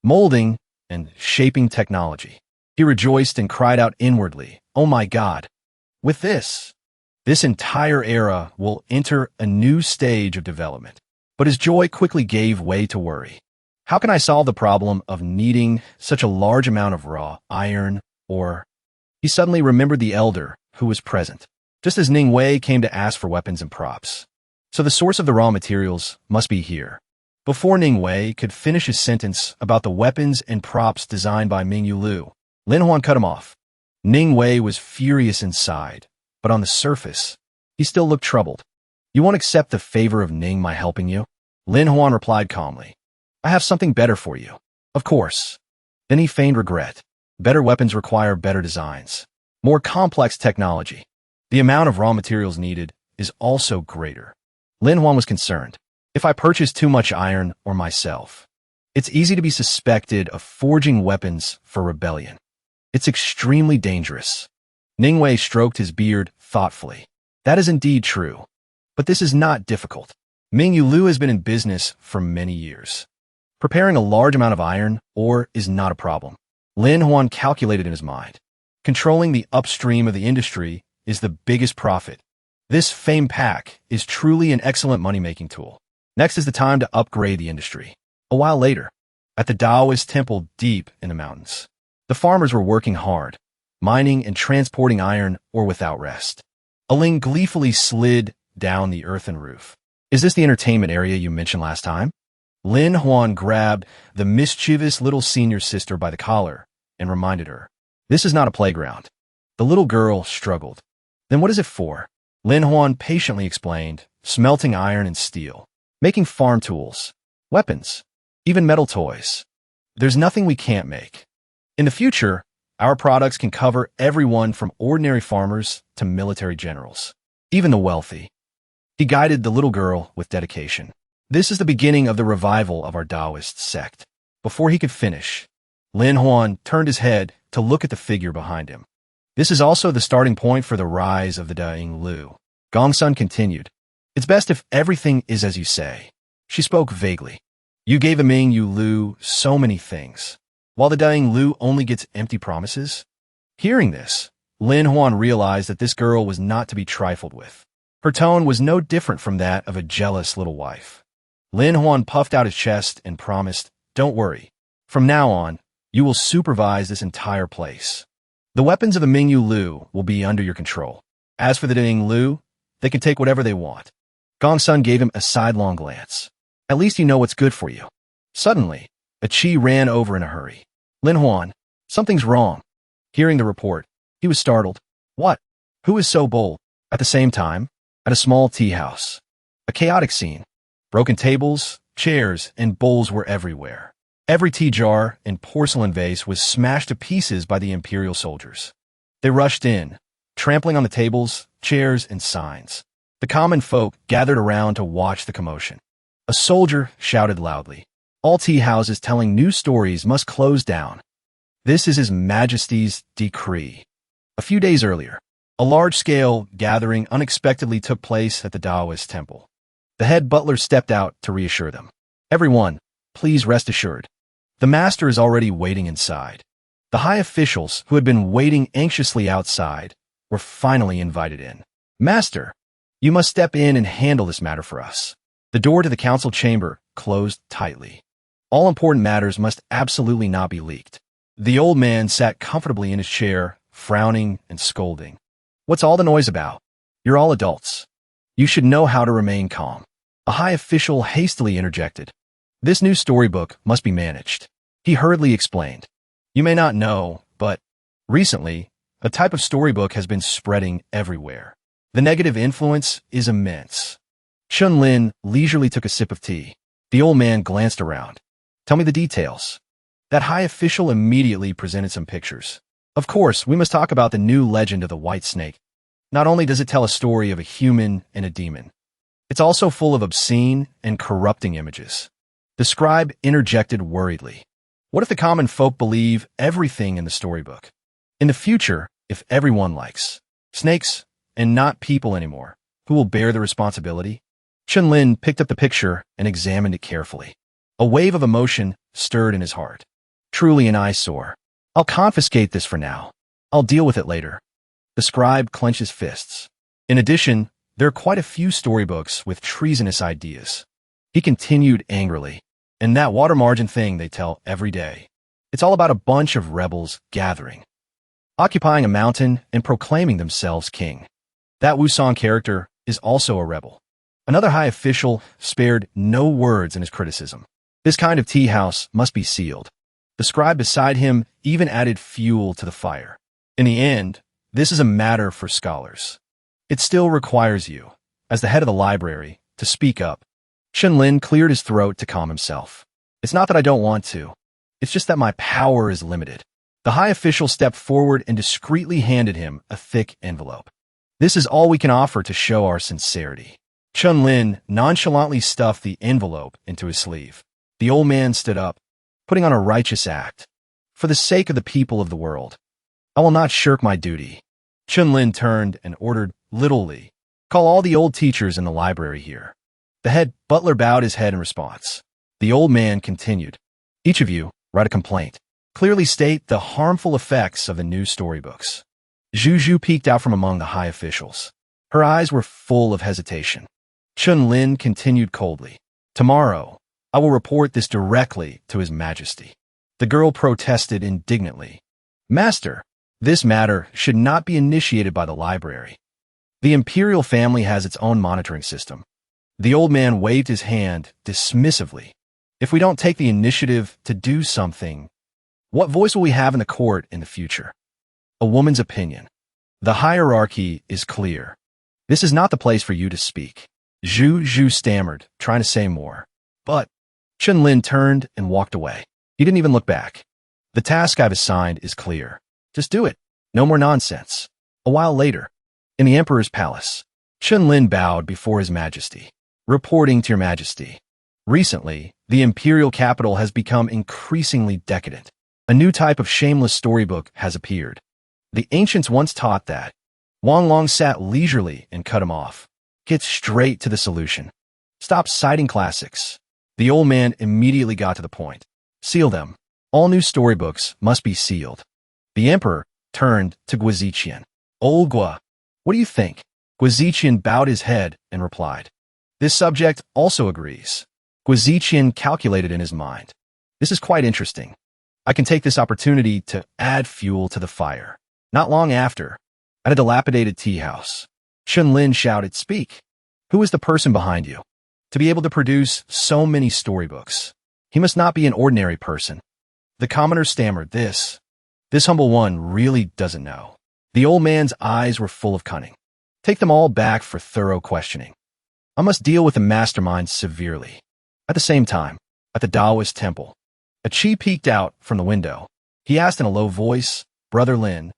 molding, and shaping technology. He rejoiced and cried out inwardly, "Oh my God! With this entire era will enter a new stage of development." But his joy quickly gave way to worry. How can I solve the problem of needing such a large amount of raw iron, or... He suddenly remembered the elder who was present, just as Ning Wei came to ask for weapons and props. So the source of the raw materials must be here. Before Ning Wei could finish his sentence about the weapons and props designed by Mingyu Liu, Lin Huan cut him off. Ning Wei was furious inside, but on the surface, he still looked troubled. "You won't accept the favor of Ning my helping you?" Lin Huan replied calmly. "I have something better for you." "Of course." Then he feigned regret. Better weapons require better designs, more complex technology. The amount of raw materials needed is also greater. Lin Huan was concerned. If I purchase too much iron or myself, it's easy to be suspected of forging weapons for rebellion. It's extremely dangerous. Ning Wei stroked his beard thoughtfully. That is indeed true. But this is not difficult. Mingyu Liu has been in business for many years. Preparing a large amount of iron ore is not a problem. Lin Huan calculated in his mind. Controlling the upstream of the industry is the biggest profit. This fame pack is truly an excellent money-making tool. Next is the time to upgrade the industry. A while later, at the Taoist temple deep in the mountains, the farmers were working hard, mining and transporting iron ore without rest. A Ling gleefully slid down the earthen roof. "Is this the entertainment area you mentioned last time?" Lin Huan grabbed the mischievous little senior sister by the collar and reminded her, "This is not a playground." The little girl struggled. "Then what is it for?" Lin Huan patiently explained, "Smelting iron and steel, making farm tools, weapons, even metal toys. There's nothing we can't make. In the future, our products can cover everyone from ordinary farmers to military generals, even the wealthy." He guided the little girl with dedication. "This is the beginning of the revival of our Taoist sect." Before he could finish, Lin Huan turned his head to look at the figure behind him. "This is also the starting point for the rise of the Daing Lu." Gongsun continued, "It's best if everything is as you say." She spoke vaguely. "You gave Mingyu Liu so many things, while the Daing Lu only gets empty promises?" Hearing this, Lin Huan realized that this girl was not to be trifled with. Her tone was no different from that of a jealous little wife. Lin Huan puffed out his chest and promised, "Don't worry. From now on, you will supervise this entire place. The weapons of the Mingyu Liu will be under your control. As for the Daing Lu, they can take whatever they want." Gongsun gave him a sidelong glance. "At least you know what's good for you." Suddenly, Ecchi ran over in a hurry. "Lin Huan, something's wrong." Hearing the report, he was startled. "What? Who is so bold?" At the same time, at a small tea house, a chaotic scene. Broken tables, chairs, and bowls were everywhere. Every tea jar and porcelain vase was smashed to pieces by the Imperial soldiers. They rushed in, trampling on the tables, chairs, and signs. The common folk gathered around to watch the commotion. A soldier shouted loudly, "All tea houses telling new stories must close down. This is His Majesty's decree." A few days earlier, a large-scale gathering unexpectedly took place at the Taoist temple. The head butler stepped out to reassure them. "Everyone, please rest assured. The master is already waiting inside." The high officials who had been waiting anxiously outside were finally invited in. "Master, you must step in and handle this matter for us." The door to the council chamber closed tightly. All important matters must absolutely not be leaked. The old man sat comfortably in his chair, frowning and scolding. "What's all the noise about? You're all adults. You should know how to remain calm." A high official hastily interjected. "This new storybook must be managed." He hurriedly explained. "You may not know, but recently, a type of storybook has been spreading everywhere. The negative influence is immense." Chun Lin leisurely took a sip of tea. The old man glanced around. "Tell me the details." That high official immediately presented some pictures. "Of course, we must talk about the new legend of the White Snake. Not only does it tell a story of a human and a demon, it's also full of obscene and corrupting images." The scribe interjected worriedly. "What if the common folk believe everything in the storybook? In the future, if everyone likes snakes and not people anymore, who will bear the responsibility?" Chun Lin picked up the picture and examined it carefully. A wave of emotion stirred in his heart. Truly an eyesore. I'll confiscate this for now. I'll deal with it later. The scribe clenches fists. In addition, there are quite a few storybooks with treasonous ideas. He continued angrily. And that water margin thing they tell every day. It's all about a bunch of rebels gathering, occupying a mountain and proclaiming themselves king. That Wusong character is also a rebel. Another high official spared no words in his criticism. This kind of tea house must be sealed. The scribe beside him even added fuel to the fire. In the end, this is a matter for scholars. It still requires you, as the head of the library, to speak up. Shenlin cleared his throat to calm himself. It's not that I don't want to. It's just that my power is limited. The high official stepped forward and discreetly handed him a thick envelope. This is all we can offer to show our sincerity. Chunlin nonchalantly stuffed the envelope into his sleeve. The old man stood up, putting on a righteous act. For the sake of the people of the world, I will not shirk my duty. Chunlin turned and ordered, literally, call all the old teachers in the library here. The head butler bowed his head in response. The old man continued, each of you, write a complaint. Clearly state the harmful effects of the new storybooks. Zhu peeked out from among the high officials. Her eyes were full of hesitation. Chun-Lin continued coldly. Tomorrow, I will report this directly to His Majesty. The girl protested indignantly. Master, this matter should not be initiated by the library. The Imperial family has its own monitoring system. The old man waved his hand dismissively. If we don't take the initiative to do something, what voice will we have in the court in the future? A woman's opinion. The hierarchy is clear. This is not the place for you to speak. Zhu stammered, trying to say more. But Chun-Lin turned and walked away. He didn't even look back. The task I've assigned is clear. Just do it. No more nonsense. A while later, in the Emperor's palace, Chun-Lin bowed before His Majesty. Reporting to Your Majesty. Recently, the Imperial capital has become increasingly decadent. A new type of shameless storybook has appeared. The ancients once taught that. Wang Long sat leisurely and cut him off. Get straight to the solution. Stop citing classics. The old man immediately got to the point. Seal them. All new storybooks must be sealed. The emperor turned to Guiziqian. Old Gua, what do you think? Guiziqian bowed his head and replied. This subject also agrees. Guiziqian calculated in his mind. This is quite interesting. I can take this opportunity to add fuel to the fire. Not long after, at a dilapidated tea house, Chun-Lin shouted, Speak. Who is the person behind you? To be able to produce so many storybooks, he must not be an ordinary person. The commoner stammered, This humble one really doesn't know. The old man's eyes were full of cunning. Take them all back for thorough questioning. I must deal with the mastermind severely. At the same time, at the Taoist temple, a chi peeked out from the window. He asked in a low voice, Brother Lin,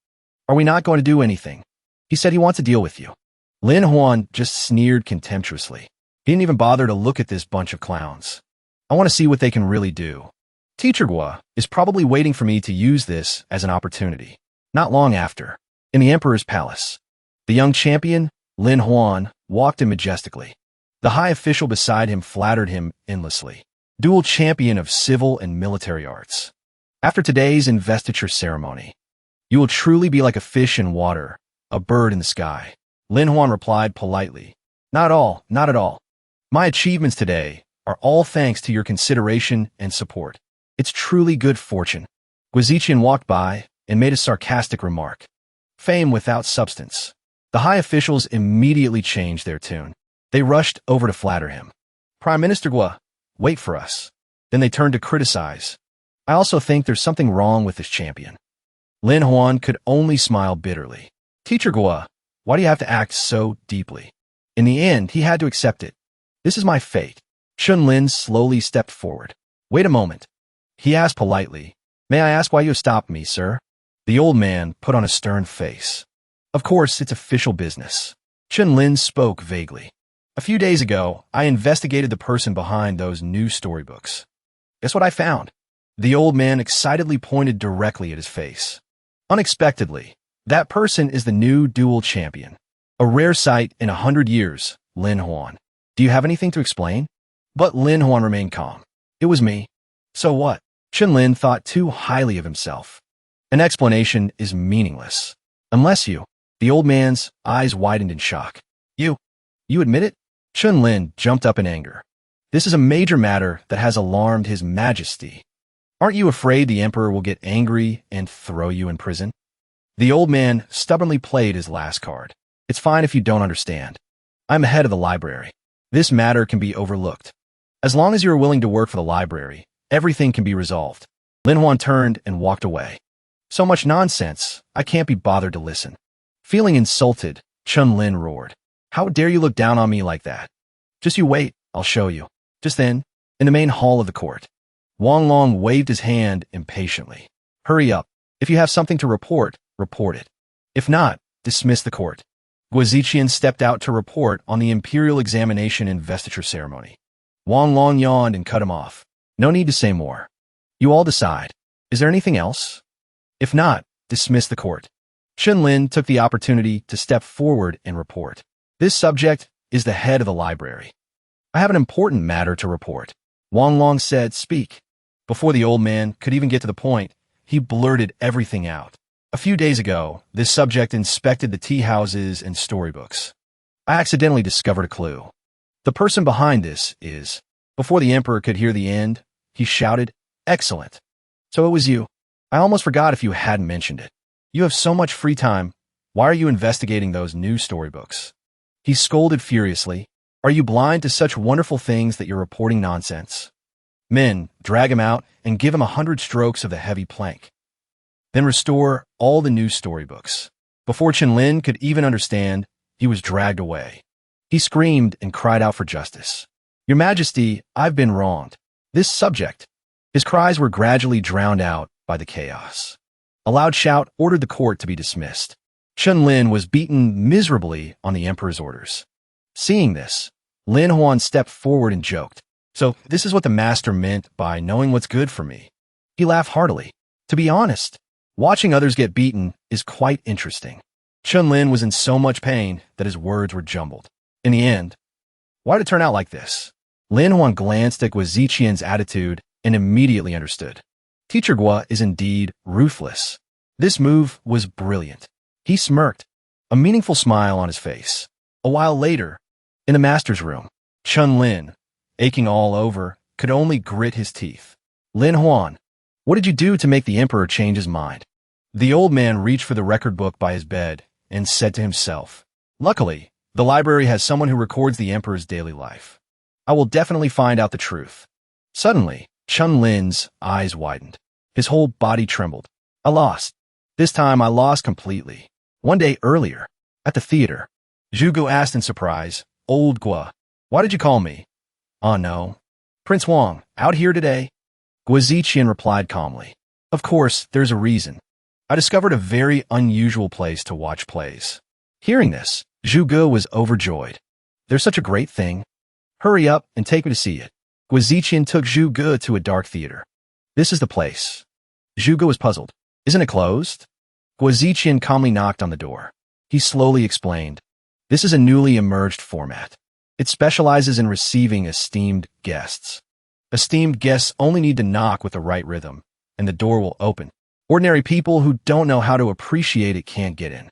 are we not going to do anything? He said he wants to deal with you. Lin Huan just sneered contemptuously. He didn't even bother to look at this bunch of clowns. I want to see what they can really do. Teacher Gua is probably waiting for me to use this as an opportunity. Not long after, in the Emperor's palace, the young champion, Lin Huan, walked in majestically. The high official beside him flattered him endlessly. Dual champion of civil and military arts. After today's investiture ceremony, you will truly be like a fish in water, a bird in the sky. Lin Huan replied politely. Not at all. My achievements today are all thanks to your consideration and support. It's truly good fortune. Guiziqian walked by and made a sarcastic remark. Fame without substance. The high officials immediately changed their tune. They rushed over to flatter him. Prime Minister Gua, wait for us. Then they turned to criticize. I also think there's something wrong with this champion. Lin Huan could only smile bitterly. Teacher Gua, why do you have to act so deeply? In the end, he had to accept it. This is my fate. Chun-Lin slowly stepped forward. Wait a moment. He asked politely. May I ask why you have stopped me, sir? The old man put on a stern face. Of course, it's official business. Chun-Lin spoke vaguely. A few days ago, I investigated the person behind those new storybooks. Guess what I found? The old man excitedly pointed directly at his face. Unexpectedly, that person is the new dual champion. A rare sight in 100 years, Lin Huan. Do you have anything to explain? But Lin Huan remained calm. It was me. So what? Lin thought too highly of himself. An explanation is meaningless. Unless you. The old man's eyes widened in shock. You admit it? Lin jumped up in anger. This is a major matter that has alarmed His Majesty. Aren't you afraid the Emperor will get angry and throw you in prison? The old man stubbornly played his last card. It's fine if you don't understand. I'm head of the library. This matter can be overlooked. As long as you are willing to work for the library, everything can be resolved. Lin Huan turned and walked away. So much nonsense, I can't be bothered to listen. Feeling insulted, Lin roared. How dare you look down on me like that? Just you wait, I'll show you. Just then, in the main hall of the court, Wang Long waved his hand impatiently. Hurry up. If you have something to report, report it. If not, dismiss the court. Guaziqian stepped out to report on the Imperial examination investiture ceremony. Wang Long yawned and cut him off. No need to say more. You all decide. Is there anything else? If not, dismiss the court. Lin took the opportunity to step forward and report. This subject is the head of the library. I have an important matter to report. Wang Long said, speak. Before the old man could even get to the point, he blurted everything out. A few days ago, this subject inspected the tea houses and storybooks. I accidentally discovered a clue. The person behind this is... Before the Emperor could hear the end, he shouted, excellent. So it was you. I almost forgot if you hadn't mentioned it. You have so much free time. Why are you investigating those new storybooks? He scolded furiously. Are you blind to such wonderful things that you're reporting nonsense? Men, drag him out and give him 100 strokes of the heavy plank. Then restore all the new storybooks. Before Lin could even understand, he was dragged away. He screamed and cried out for justice. Your Majesty, I've been wronged. This subject. His cries were gradually drowned out by the chaos. A loud shout ordered the court to be dismissed. Lin was beaten miserably on the Emperor's orders. Seeing this, Lin Huan stepped forward and joked. So this is what the master meant by knowing what's good for me. He laughed heartily. To be honest, watching others get beaten is quite interesting. Lin was in so much pain that his words were jumbled. In the end, why did it turn out like this? Lin Huan glanced at Guaziqian's attitude and immediately understood. Teacher Gua is indeed ruthless. This move was brilliant. He smirked, a meaningful smile on his face. A while later, in the master's room, Lin, aching all over, could only grit his teeth. Lin Huan, what did you do to make the Emperor change his mind? The old man reached for the record book by his bed and said to himself, luckily, the library has someone who records the Emperor's daily life. I will definitely find out the truth. Suddenly, Lin's eyes widened. His whole body trembled. I lost. This time I lost completely. One day earlier, at the theater, Zhuge asked in surprise, Old Gua, why did you call me? Oh no. Prince Wang, out here today? Guaziqian replied calmly. Of course, there's a reason. I discovered a very unusual place to watch plays. Hearing this, Zhuge was overjoyed. There's such a great thing. Hurry up and take me to see it. Guaziqian took Zhuge to a dark theater. This is the place. Zhuge was puzzled. Isn't it closed? Guaziqian calmly knocked on the door. He slowly explained. This is a newly emerged format. It specializes in receiving esteemed guests. Esteemed guests only need to knock with the right rhythm, and the door will open. Ordinary people who don't know how to appreciate it can't get in.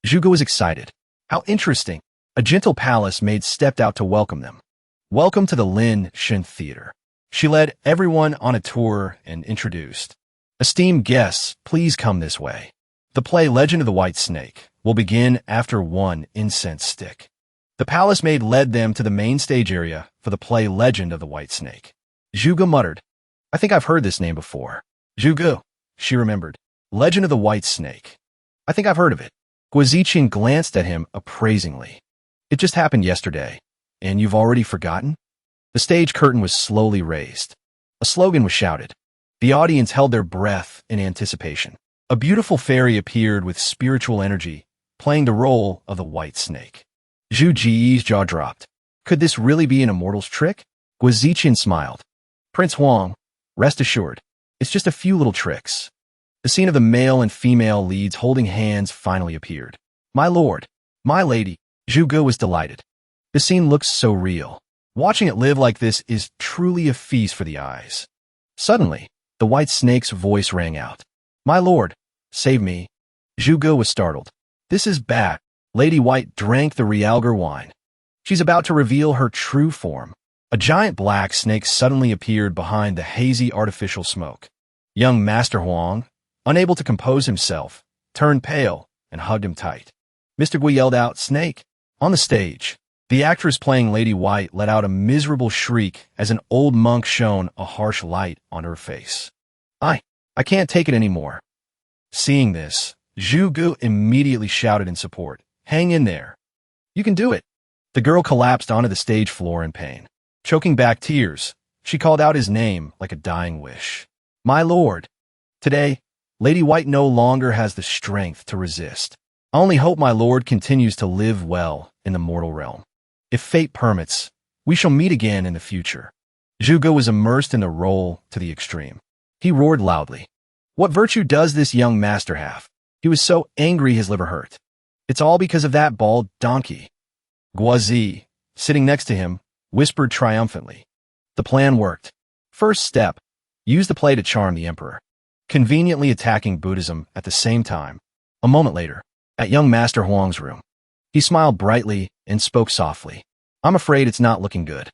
Zhuge was excited. How interesting. A gentle palace maid stepped out to welcome them. Welcome to the Lin Shin Theater. She led everyone on a tour and introduced. Esteemed guests, please come this way. The play Legend of the White Snake will begin after one incense stick. The palace maid led them to the main stage area for the play Legend of the White Snake. Zhuge muttered, I think I've heard this name before. Zhuge, she remembered. Legend of the White Snake. I think I've heard of it. Guaziqian glanced at him appraisingly. It just happened yesterday. And you've already forgotten? The stage curtain was slowly raised. A slogan was shouted. The audience held their breath in anticipation. A beautiful fairy appeared with spiritual energy, playing the role of the white snake. Zhu Ji's jaw dropped. Could this really be an immortal's trick? Guaziqian smiled. Prince Huang, rest assured, it's just a few little tricks. The scene of the male and female leads holding hands finally appeared. My lord, my lady, Zhuge was delighted. The scene looks so real. Watching it live like this is truly a feast for the eyes. Suddenly, The white snake's voice rang out. My lord, save me. Zhuge was startled. This is bad. Lady White drank the realgar wine. She's about to reveal her true form. A giant black snake suddenly appeared behind the hazy artificial smoke. Young Master Huang, unable to compose himself, turned pale and hugged him tight. Mr. Gui yelled out, Snake! On the stage, the actress playing Lady White let out a miserable shriek as an old monk shone a harsh light on her face. I can't take it anymore. Seeing this, Zhu Gu immediately shouted in support. Hang in there. You can do it. The girl collapsed onto the stage floor in pain. Choking back tears, she called out his name like a dying wish. My lord. Today, Lady White no longer has the strength to resist. I only hope my lord continues to live well in the mortal realm. If fate permits, we shall meet again in the future. Zhu Gu was immersed in the role to the extreme. He roared loudly. What virtue does this young master have? He was so angry his liver hurt. It's all because of that bald donkey. Guazi, sitting next to him, whispered triumphantly. The plan worked. First step, use the play to charm the emperor. Conveniently attacking Buddhism at the same time. A moment later, at young Master Huang's room, he smiled brightly and spoke softly. I'm afraid it's not looking good.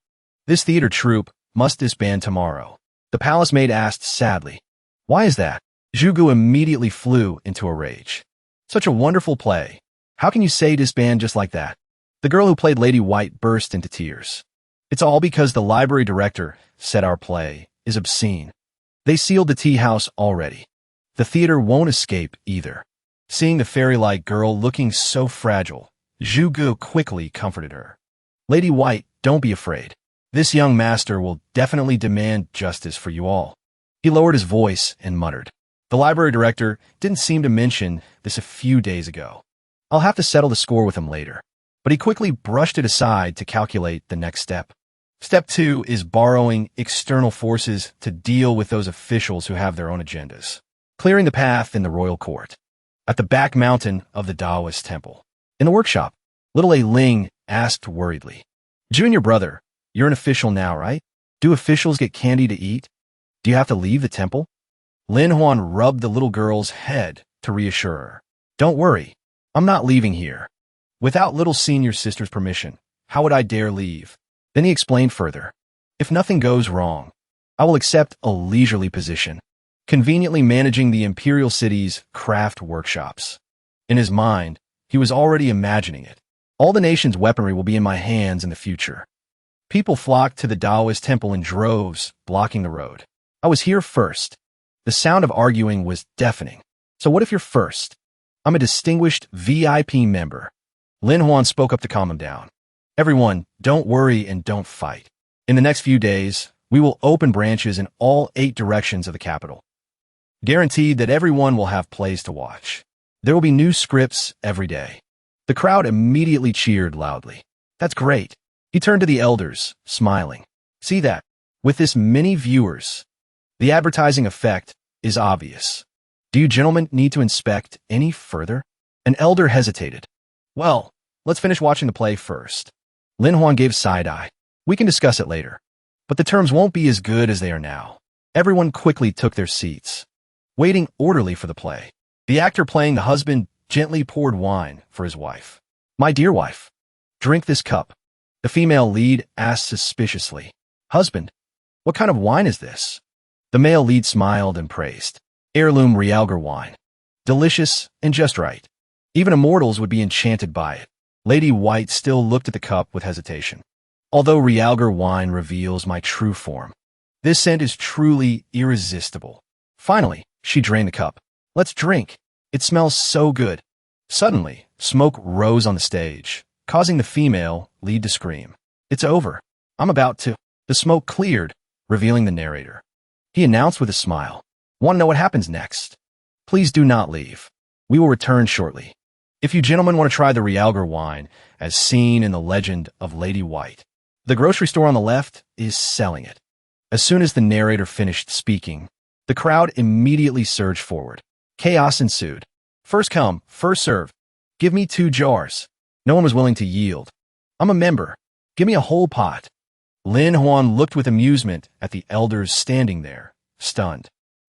This theater troupe must disband tomorrow. The palace maid asked sadly. Why is that? Zhu Gu immediately flew into a rage. Such a wonderful play. How can you say disband just like that? The girl who played Lady White burst into tears. It's all because the library director said our play is obscene. They sealed the tea house already. The theater won't escape either. Seeing the fairy-like girl looking so fragile, Zhu Gu quickly comforted her. Lady White, don't be afraid. This young master will definitely demand justice for you all. He lowered his voice and muttered. The library director didn't seem to mention this a few days ago. I'll have to settle the score with him later. But he quickly brushed it aside to calculate the next step. Step 2 is borrowing external forces to deal with those officials who have their own agendas. Clearing the path in the royal court. At the back mountain of the Taoist temple. In the workshop, little A Ling asked worriedly. Junior brother, you're an official now, right? Do officials get candy to eat? Do you have to leave the temple? Lin Huan rubbed the little girl's head to reassure her. Don't worry, I'm not leaving here. Without little senior sister's permission, how would I dare leave? Then he explained further. If nothing goes wrong, I will accept a leisurely position, conveniently managing the Imperial city's craft workshops. In his mind, he was already imagining it. All the nation's weaponry will be in my hands in the future. People flocked to the Taoist temple in droves, blocking the road. I was here first. The sound of arguing was deafening. So what if you're first? I'm a distinguished VIP member. Lin Huan spoke up to calm him down. Everyone, don't worry and don't fight. In the next few days, we will open branches in all 8 directions of the capital. Guaranteed that everyone will have plays to watch. There will be new scripts every day. The crowd immediately cheered loudly. That's great. He turned to the elders, smiling. See that? With this many viewers, the advertising effect is obvious. Do you gentlemen need to inspect any further? An elder hesitated. Well, let's finish watching the play first. Lin Huan gave side-eye. We can discuss it later. But the terms won't be as good as they are now. Everyone quickly took their seats, waiting orderly for the play. The actor playing the husband gently poured wine for his wife. My dear wife, drink this cup. The female lead asked suspiciously. Husband, what kind of wine is this? The male lead smiled and praised. Heirloom realgar wine. Delicious and just right. Even immortals would be enchanted by it. Lady White still looked at the cup with hesitation. Although realgar wine reveals my true form, this scent is truly irresistible. Finally, she drained the cup. Let's drink. It smells so good. Suddenly, smoke rose on the stage, causing the female lead to scream. It's over. I'm about to. The smoke cleared, revealing the narrator. He announced with a smile. Want to know what happens next? Please do not leave. We will return shortly. If you gentlemen want to try the realgar wine, as seen in the legend of Lady White, the grocery store on the left is selling it. As soon as the narrator finished speaking, the crowd immediately surged forward. Chaos ensued. First come, first serve. Give me 2 jars. No one was willing to yield. I'm a member. Give me a whole pot. Lin Huan looked with amusement at the elders standing there, stunned.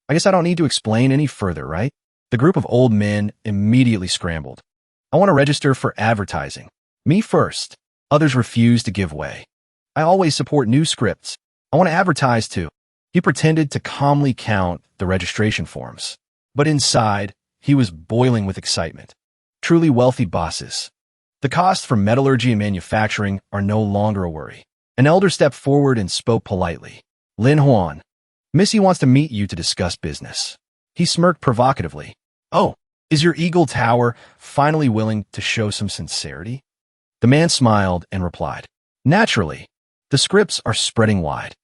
I guess I don't need to explain any further, right? The group of old men immediately scrambled. I want to register for advertising. Me first. Others refused to give way. I always support new scripts. I want to advertise too. He pretended to calmly count the registration forms. But inside, he was boiling with excitement. Truly wealthy bosses. The costs for metallurgy and manufacturing are no longer a worry. An elder stepped forward and spoke politely. Lin Huan. Missy wants to meet you to discuss business. He smirked provocatively. Oh, is your Eagle Tower finally willing to show some sincerity? The man smiled and replied. Naturally. The scripts are spreading wide.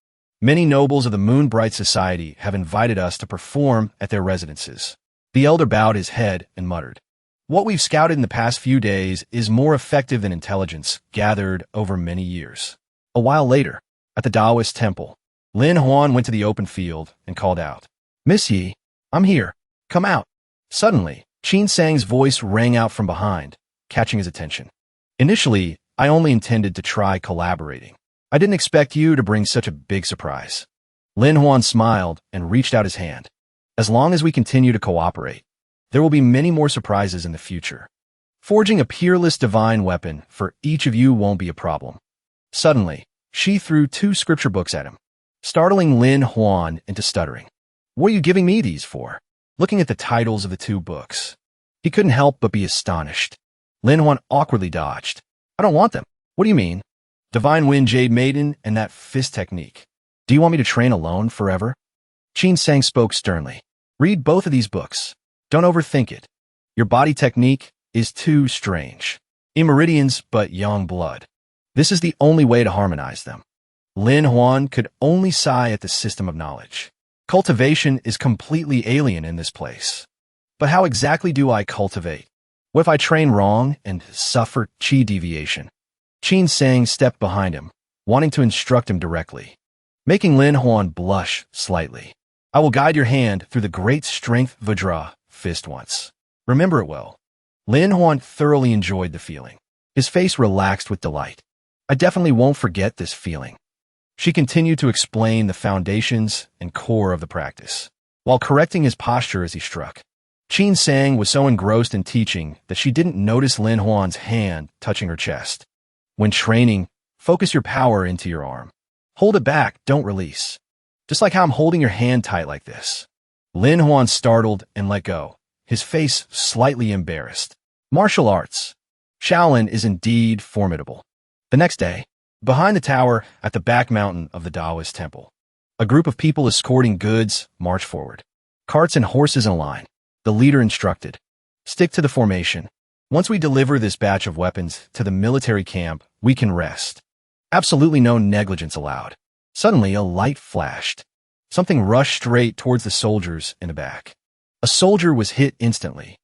Many nobles of the Moonbright Society have invited us to perform at their residences. The elder bowed his head and muttered. What we've scouted in the past few days is more effective than intelligence gathered over many years. A while later, at the Taoist temple, Lin Huan went to the open field and called out, Miss Yi, I'm here. Come out. Suddenly, Qin Sang's voice rang out from behind, catching his attention. Initially, I only intended to try collaborating. I didn't expect you to bring such a big surprise. Lin Huan smiled and reached out his hand. As long as we continue to cooperate, there will be many more surprises in the future. Forging a peerless divine weapon for each of you won't be a problem. Suddenly, she threw 2 scripture books at him, startling Lin Huan into stuttering. What are you giving me these for? Looking at the titles of the 2 books, he couldn't help but be astonished. Lin Huan awkwardly dodged. I don't want them. What do you mean? Divine Wind Jade Maiden and that fist technique. Do you want me to train alone forever? Qin Sang spoke sternly. Read both of these books. Don't overthink it. Your body technique is too strange. Immeridians, but young blood. This is the only way to harmonize them. Lin Huan could only sigh at the system of knowledge. Cultivation is completely alien in this place. But how exactly do I cultivate? What if I train wrong and suffer chi deviation? Qin Sang stepped behind him, wanting to instruct him directly, making Lin Huan blush slightly. I will guide your hand through the great strength Vajra fist once. Remember it well. Lin Huan thoroughly enjoyed the feeling. His face relaxed with delight. I definitely won't forget this feeling. She continued to explain the foundations and core of the practice, while correcting his posture as he struck. Qin Sang was so engrossed in teaching that she didn't notice Lin Huan's hand touching her chest. When training, focus your power into your arm. Hold it back, don't release. Just like how I'm holding your hand tight like this. Lin Huan startled and let go, his face slightly embarrassed. Martial arts. Shaolin is indeed formidable. The next day, behind the tower at the back mountain of the Taoist temple, a group of people escorting goods marched forward. Carts and horses in a line. The leader instructed, stick to the formation. Once we deliver this batch of weapons to the military camp, we can rest. Absolutely no negligence allowed. Suddenly, a light flashed. Something rushed straight towards the soldiers in the back. A soldier was hit instantly.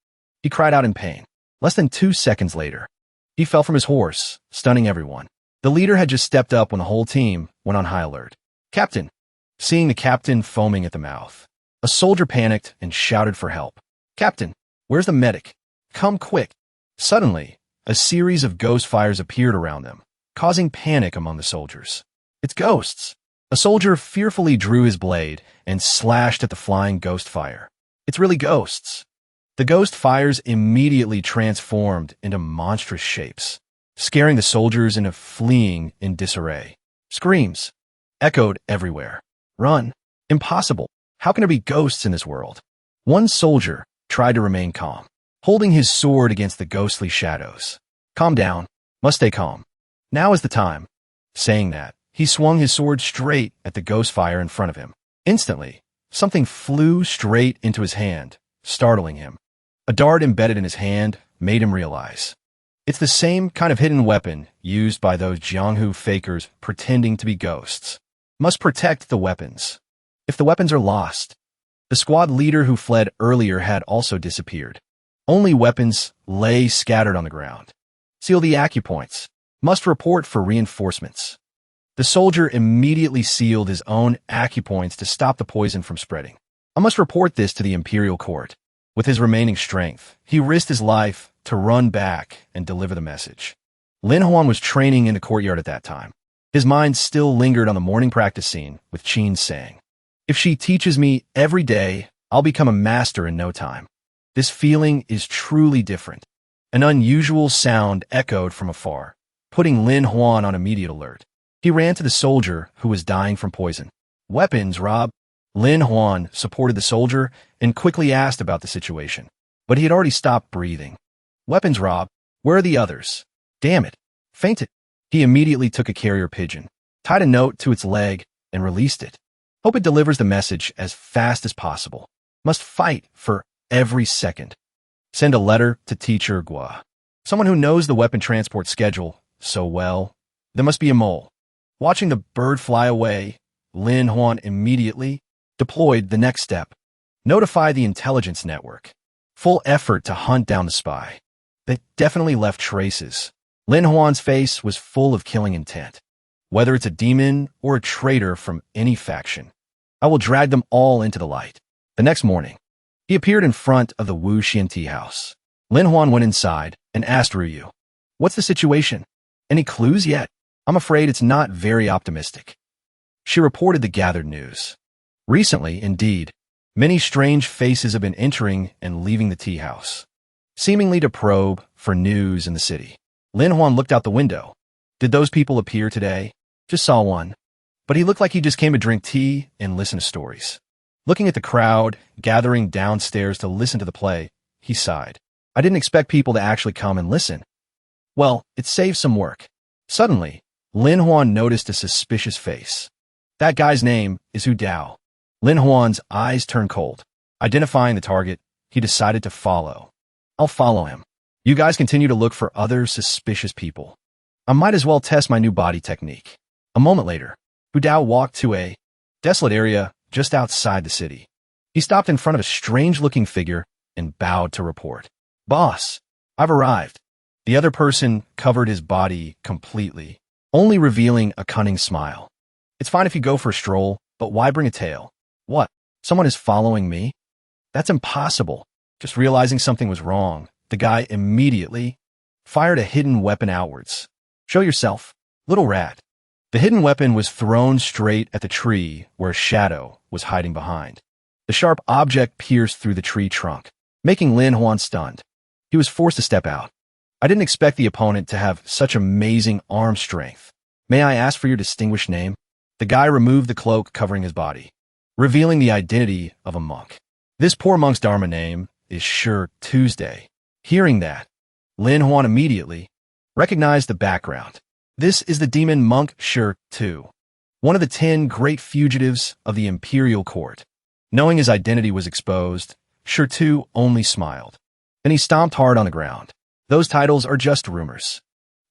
He cried out in pain. Less than 2 seconds later, he fell from his horse, stunning everyone. The leader had just stepped up when the whole team went on high alert. Captain! Seeing the captain foaming at the mouth, a soldier panicked and shouted for help. Captain, where's the medic? Come quick! Suddenly, a series of ghost fires appeared around them, causing panic among the soldiers. It's ghosts! A soldier fearfully drew his blade and slashed at the flying ghost fire. It's really ghosts. The ghost fires immediately transformed into monstrous shapes, scaring the soldiers into fleeing in disarray. Screams echoed everywhere. Run! Impossible! How can there be ghosts in this world? One soldier tried to remain calm, holding his sword against the ghostly shadows. Calm down. Must stay calm. Now is the time. Saying that, he swung his sword straight at the ghost fire in front of him. Instantly, something flew straight into his hand, startling him. A dart embedded in his hand made him realize. It's the same kind of hidden weapon used by those Jianghu fakers pretending to be ghosts. Must protect the weapons. If the weapons are lost, the squad leader who fled earlier had also disappeared. Only weapons lay scattered on the ground. Seal the acupoints. Must report for reinforcements. The soldier immediately sealed his own acupoints to stop the poison from spreading. I must report this to the Imperial court. With his remaining strength, he risked his life to run back and deliver the message. Lin Huan was training in the courtyard at that time. His mind still lingered on the morning practice scene with Qin Sang. If she teaches me every day, I'll become a master in no time. This feeling is truly different. An unusual sound echoed from afar, putting Lin Huan on immediate alert. He ran to the soldier who was dying from poison. Weapons, Rob. Lin Huan supported the soldier and quickly asked about the situation. But he had already stopped breathing. Weapons, Rob. Where are the others? Damn it. Fainted. He immediately took a carrier pigeon, tied a note to its leg, and released it. Hope it delivers the message as fast as possible. Must fight for every second. Send a letter to Teacher Gua. Someone who knows the weapon transport schedule so well. There must be a mole. Watching the bird fly away, Lin Huan immediately deployed the next step. Notify the intelligence network. Full effort to hunt down the spy. They definitely left traces. Lin Huan's face was full of killing intent. Whether it's a demon or a traitor from any faction, I will drag them all into the light. The next morning, he appeared in front of the Wu Xian tea house. Lin Huan went inside and asked Ruyu, "What's the situation? Any clues yet?" "I'm afraid it's not very optimistic." She reported the gathered news. Recently, indeed, many strange faces have been entering and leaving the tea house, seemingly to probe for news in the city. Lin Huan looked out the window. Did those people appear today? Just saw one. But he looked like he just came to drink tea and listen to stories. Looking at the crowd gathering downstairs to listen to the play, he sighed. I didn't expect people to actually come and listen. Well, it saves some work. Suddenly, Lin Huan noticed a suspicious face. That guy's name is Hu Dao. Lin Huan's eyes turned cold. Identifying the target, he decided to follow. I'll follow him. You guys continue to look for other suspicious people. I might as well test my new body technique. A moment later, Hu Dao walked to a desolate area just outside the city. He stopped in front of a strange-looking figure and bowed to report. Boss, I've arrived. The other person covered his body completely, only revealing a cunning smile. It's fine if you go for a stroll, but why bring a tail? What? Someone is following me? That's impossible. Just realizing something was wrong, the guy immediately fired a hidden weapon outwards. Show yourself, little rat. The hidden weapon was thrown straight at the tree where a shadow was hiding behind. The sharp object pierced through the tree trunk, making Lin Huan stunned. He was forced to step out. I didn't expect the opponent to have such amazing arm strength. May I ask for your distinguished name? The guy removed the cloak covering his body, revealing the identity of a monk. This poor monk's Dharma name is Sure Tuesday. Hearing that, Lin Huan immediately recognized the background. This is the demon monk Sure Tu, one of the 10 great fugitives of the Imperial court. Knowing his identity was exposed, Sure Tu only smiled. Then he stomped hard on the ground. Those titles are just rumors.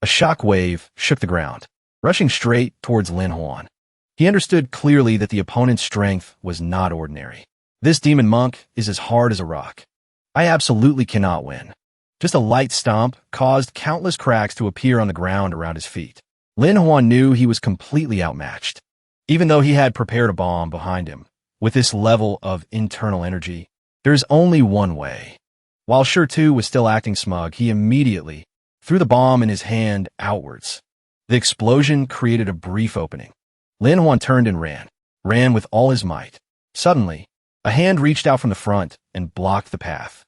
A shock wave shook the ground, rushing straight towards Lin Huan. He understood clearly that the opponent's strength was not ordinary. This demon monk is as hard as a rock. I absolutely cannot win. Just a light stomp caused countless cracks to appear on the ground around his feet. Lin Huan knew he was completely outmatched. Even though he had prepared a bomb behind him, with this level of internal energy, there's only one way. While Sure Tu was still acting smug, he immediately threw the bomb in his hand outwards. The explosion created a brief opening. Lin Huan turned and ran with all his might. Suddenly, a hand reached out from the front and blocked the path.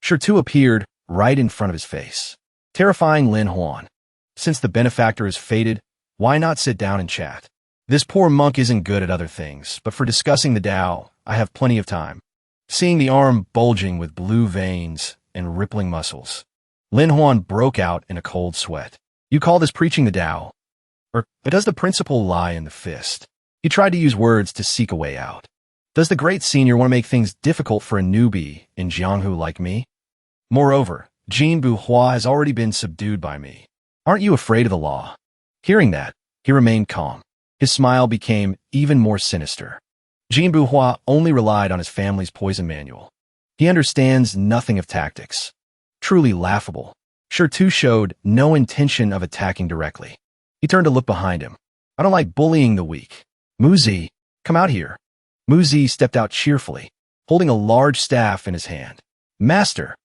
Sure Tu appeared right in front of his face, terrifying Lin Huan. Since the benefactor is fated, why not sit down and chat? This poor monk isn't good at other things, but for discussing the Tao, I have plenty of time. Seeing the arm bulging with blue veins and rippling muscles, Lin Huan broke out in a cold sweat. You call this preaching the Tao? Or does the principle lie in the fist? He tried to use words to seek a way out. Does the great senior want to make things difficult for a newbie in Jianghu like me? Moreover, Jin Buhua has already been subdued by me. Aren't you afraid of the law? Hearing that, he remained calm. His smile became even more sinister. Jin Buhua only relied on his family's poison manual. He understands nothing of tactics. Truly laughable. Sure Tu showed no intention of attacking directly. He turned to look behind him. I don't like bullying the weak. Muzi, come out here. Muzi stepped out cheerfully, holding a large staff in his hand. Master,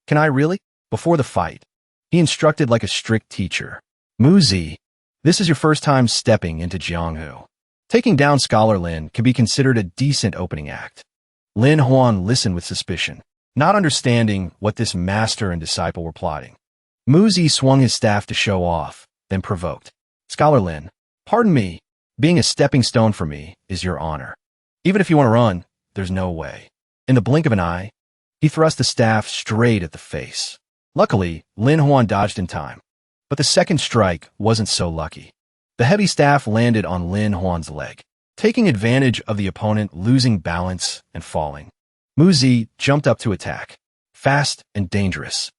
can I really? Before the fight, he instructed like a strict teacher. Muzi, this is your first time stepping into Jianghu. Taking down Scholar Lin could be considered a decent opening act. Lin Huan listened with suspicion, not understanding what this master and disciple were plotting. Mu Zi swung his staff to show off, then provoked. Scholar Lin, pardon me, being a stepping stone for me is your honor. Even if you want to run, there's no way. In the blink of an eye, he thrust the staff straight at the face. Luckily, Lin Huan dodged in time. But the second strike wasn't so lucky. The heavy staff landed on Lin Huan's leg, taking advantage of the opponent losing balance and falling. Mu Zi jumped up to attack, fast and dangerous,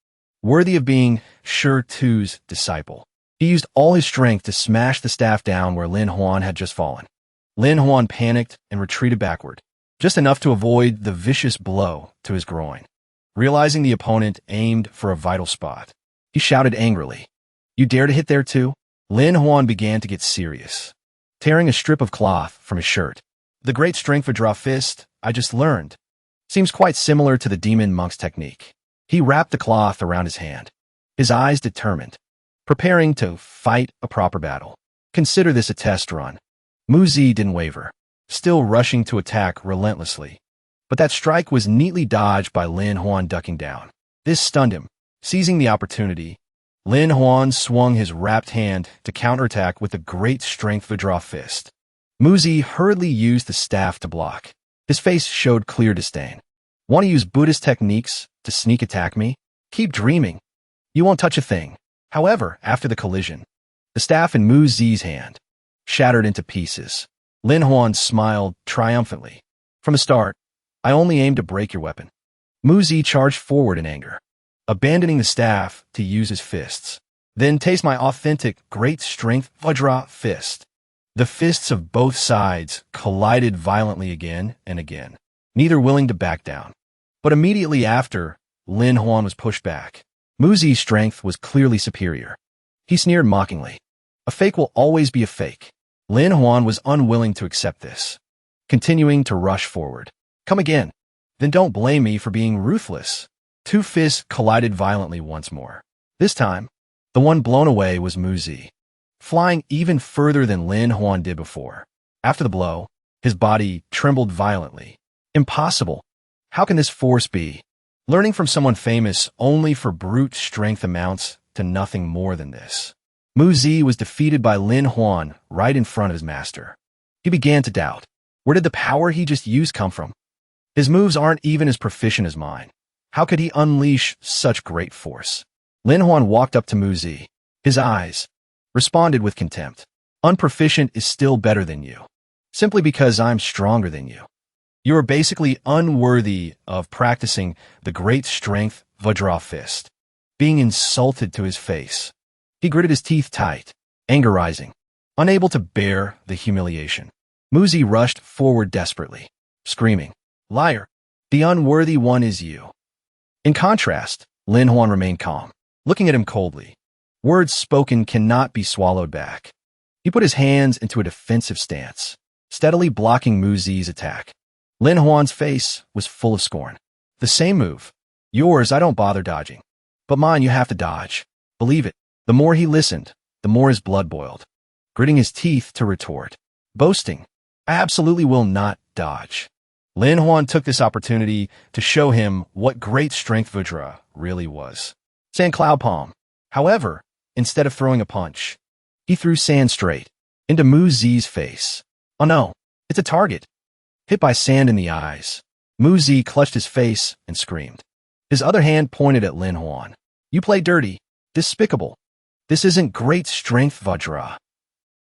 worthy of being Shi Tu's disciple. He used all his strength to smash the staff down where Lin Huan had just fallen. Lin Huan panicked and retreated backward, just enough to avoid the vicious blow to his groin. Realizing the opponent aimed for a vital spot, he shouted angrily, "You dare to hit there too?" Lin Huan began to get serious, tearing a strip of cloth from his shirt. The great strength of draw fist I just learned seems quite similar to the demon monk's technique. He wrapped the cloth around his hand, his eyes determined, preparing to fight a proper battle. Consider this a test run. Mu Zi didn't waver, still rushing to attack relentlessly. But that strike was neatly dodged by Lin Huan ducking down. This stunned him. Seizing the opportunity, Lin Huan swung his wrapped hand to counterattack with a great strength Vajra fist. Mu Zi hurriedly used the staff to block. His face showed clear disdain. Want to use Buddhist techniques to sneak attack me? Keep dreaming. You won't touch a thing. However, after the collision, the staff in Mu Zi's hand shattered into pieces. Lin Huan smiled triumphantly. From the start, I only aimed to break your weapon. Mu Zi charged forward in anger, abandoning the staff to use his fists. Then taste my authentic great strength Vajra fist. The fists of both sides collided violently again and again, neither willing to back down. But immediately after, Lin Huan was pushed back. Mu Zi's strength was clearly superior. He sneered mockingly. A fake will always be a fake. Lin Huan was unwilling to accept this, continuing to rush forward. Come again. Then don't blame me for being ruthless. Two fists collided violently once more. This time, the one blown away was Mu Zi, flying even further than Lin Huan did before. After the blow, his body trembled violently. Impossible. How can this force be? Learning from someone famous only for brute strength amounts to nothing more than this. Mu Zi was defeated by Lin Huan right in front of his master. He began to doubt. Where did the power he just used come from? His moves aren't even as proficient as mine. How could he unleash such great force? Lin Huan walked up to Mu Zi. His eyes responded with contempt. Unproficient is still better than you, simply because I'm stronger than you. You are basically unworthy of practicing the great strength Vajra fist. Being insulted to his face, he gritted his teeth tight, anger rising, unable to bear the humiliation. Mu Zi rushed forward desperately, screaming, "Liar! The unworthy one is you." In contrast, Lin Huan remained calm, looking at him coldly. Words spoken cannot be swallowed back. He put his hands into a defensive stance, steadily blocking Mu Zi's attack. Lin Huan's face was full of scorn. The same move. Yours I don't bother dodging, but mine you have to dodge. Believe it. The more he listened, the more his blood boiled, gritting his teeth to retort. Boasting. I absolutely will not dodge. Lin Huan took this opportunity to show him what great strength Vajra really was. Sand Cloud Palm. However, instead of throwing a punch, he threw sand straight into Mu Zi's face. Oh no, it's a target. Hit by sand in the eyes, Mu Zi clutched his face and screamed. His other hand pointed at Lin Huan. You play dirty. Despicable. This isn't great strength Vajra.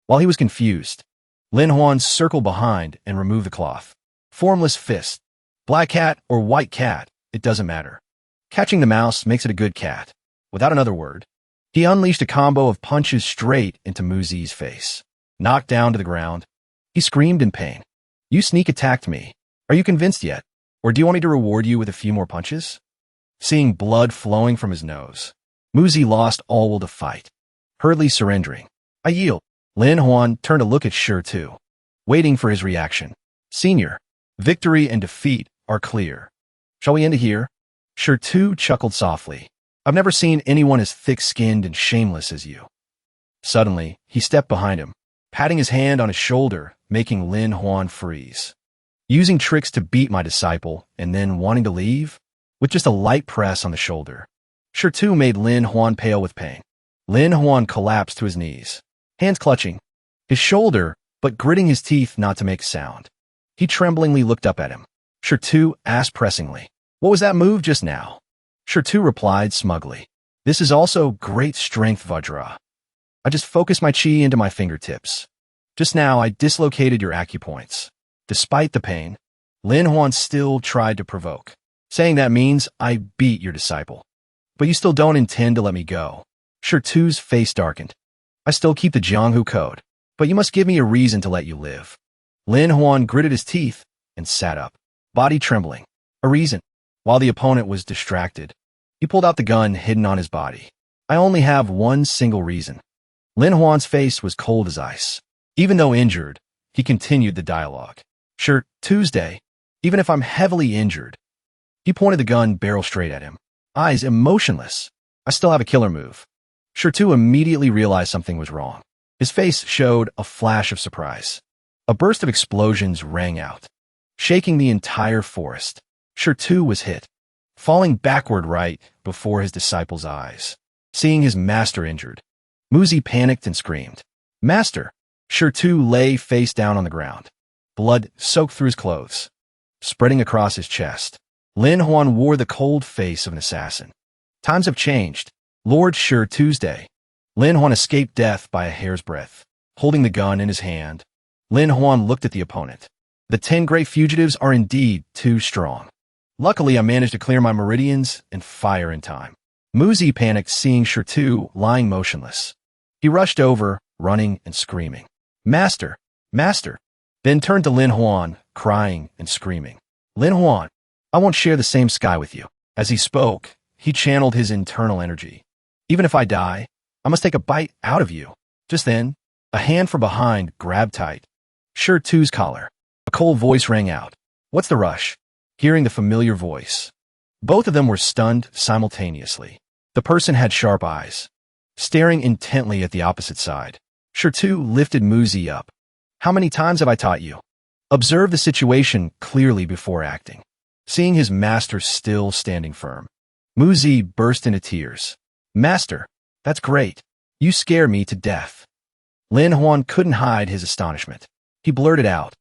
While he was confused, Lin Huan circled behind and removed the cloth. Formless fist. Black cat or white cat, it doesn't matter. Catching the mouse makes it a good cat. Without another word, he unleashed a combo of punches straight into Mu Zi's face. Knocked down to the ground, he screamed in pain. You sneak attacked me. Are you convinced yet? Or do you want me to reward you with a few more punches? Seeing blood flowing from his nose, Mu Zi lost all will to fight, hurriedly surrendering. I yield. Lin Huan turned to look at Shi Tu, waiting for his reaction. Senior, victory and defeat are clear. Shall we end it here? Shi Tu chuckled softly. I've never seen anyone as thick-skinned and shameless as you. Suddenly, he stepped behind him, patting his hand on his shoulder making Lin Huan freeze. Using tricks to beat my disciple and then wanting to leave? With just a light press on the shoulder. Tu made Lin Huan pale with pain. Lin Huan collapsed to his knees, hands clutching his shoulder, but gritting his teeth not to make a sound. He tremblingly looked up at him. Tu asked pressingly, "What was that move just now?" Tu replied smugly, "This is also great strength, Vajra. I just focused my chi into my fingertips. Just now I dislocated your acupoints." Despite the pain, Lin Huan still tried to provoke, saying that means I beat your disciple. But you still don't intend to let me go. Tu's face darkened. I still keep the Jianghu code, but you must give me a reason to let you live. Lin Huan gritted his teeth and sat up, body trembling. A reason. While the opponent was distracted, he pulled out the gun hidden on his body. I only have one single reason. Lin Huan's face was cold as ice. Even though injured, he continued the dialogue. "Sure, Tuesday, even if I'm heavily injured." He pointed the gun barrel straight at him, eyes emotionless. "I still have a killer move." Tu immediately realized something was wrong. His face showed a flash of surprise. A burst of explosions rang out, shaking the entire forest. Tu was hit, falling backward right before his disciple's eyes. Seeing his master injured, Muzi panicked and screamed. "Master!" Tu lay face down on the ground. Blood soaked through his clothes, spreading across his chest. Lin Huan wore the cold face of an assassin. Times have changed. Lord Tuesday. Lin Huan escaped death by a hair's breadth. Holding the gun in his hand, Lin Huan looked at the opponent. The 10 great fugitives are indeed too strong. Luckily, I managed to clear my meridians and fire in time. Muzi panicked seeing Tu lying motionless. He rushed over, running and screaming. "Master! Master!" Then turned to Lin Huan, crying and screaming. "Lin Huan, I won't share the same sky with you." As he spoke, he channeled his internal energy. "Even if I die, I must take a bite out of you." Just then, a hand from behind grabbed tight Tu's collar. A cold voice rang out. "What's the rush?" Hearing the familiar voice, both of them were stunned simultaneously. The person had sharp eyes, staring intently at the opposite side. Tu lifted Muzi up. "How many times have I taught you? Observe the situation clearly before acting." Seeing his master still standing firm, Muzi burst into tears. "Master, that's great. You scare me to death." Lin Huan couldn't hide his astonishment. He blurted out,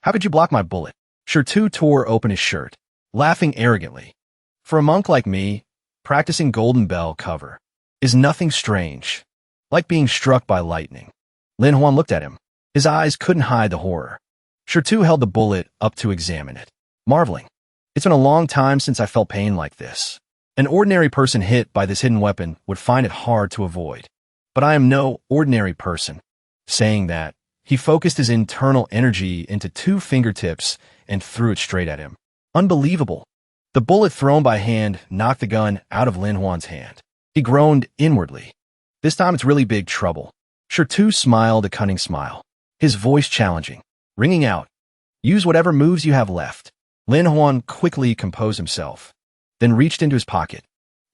"How could you block my bullet?" Tu tore open his shirt, laughing arrogantly. "For a monk like me, practicing Golden Bell cover is nothing strange, like being struck by lightning." Lin Huan looked at him. His eyes couldn't hide the horror. Tu held the bullet up to examine it, marveling. "It's been a long time since I felt pain like this. An ordinary person hit by this hidden weapon would find it hard to avoid. But I am no ordinary person." Saying that, he focused his internal energy into 2 fingertips and threw it straight at him. Unbelievable. The bullet thrown by hand knocked the gun out of Lin Huan's hand. He groaned inwardly. This time it's really big trouble. Tu smiled a cunning smile, his voice challenging, ringing out, "Use whatever moves you have left." Lin Huan quickly composed himself, then reached into his pocket.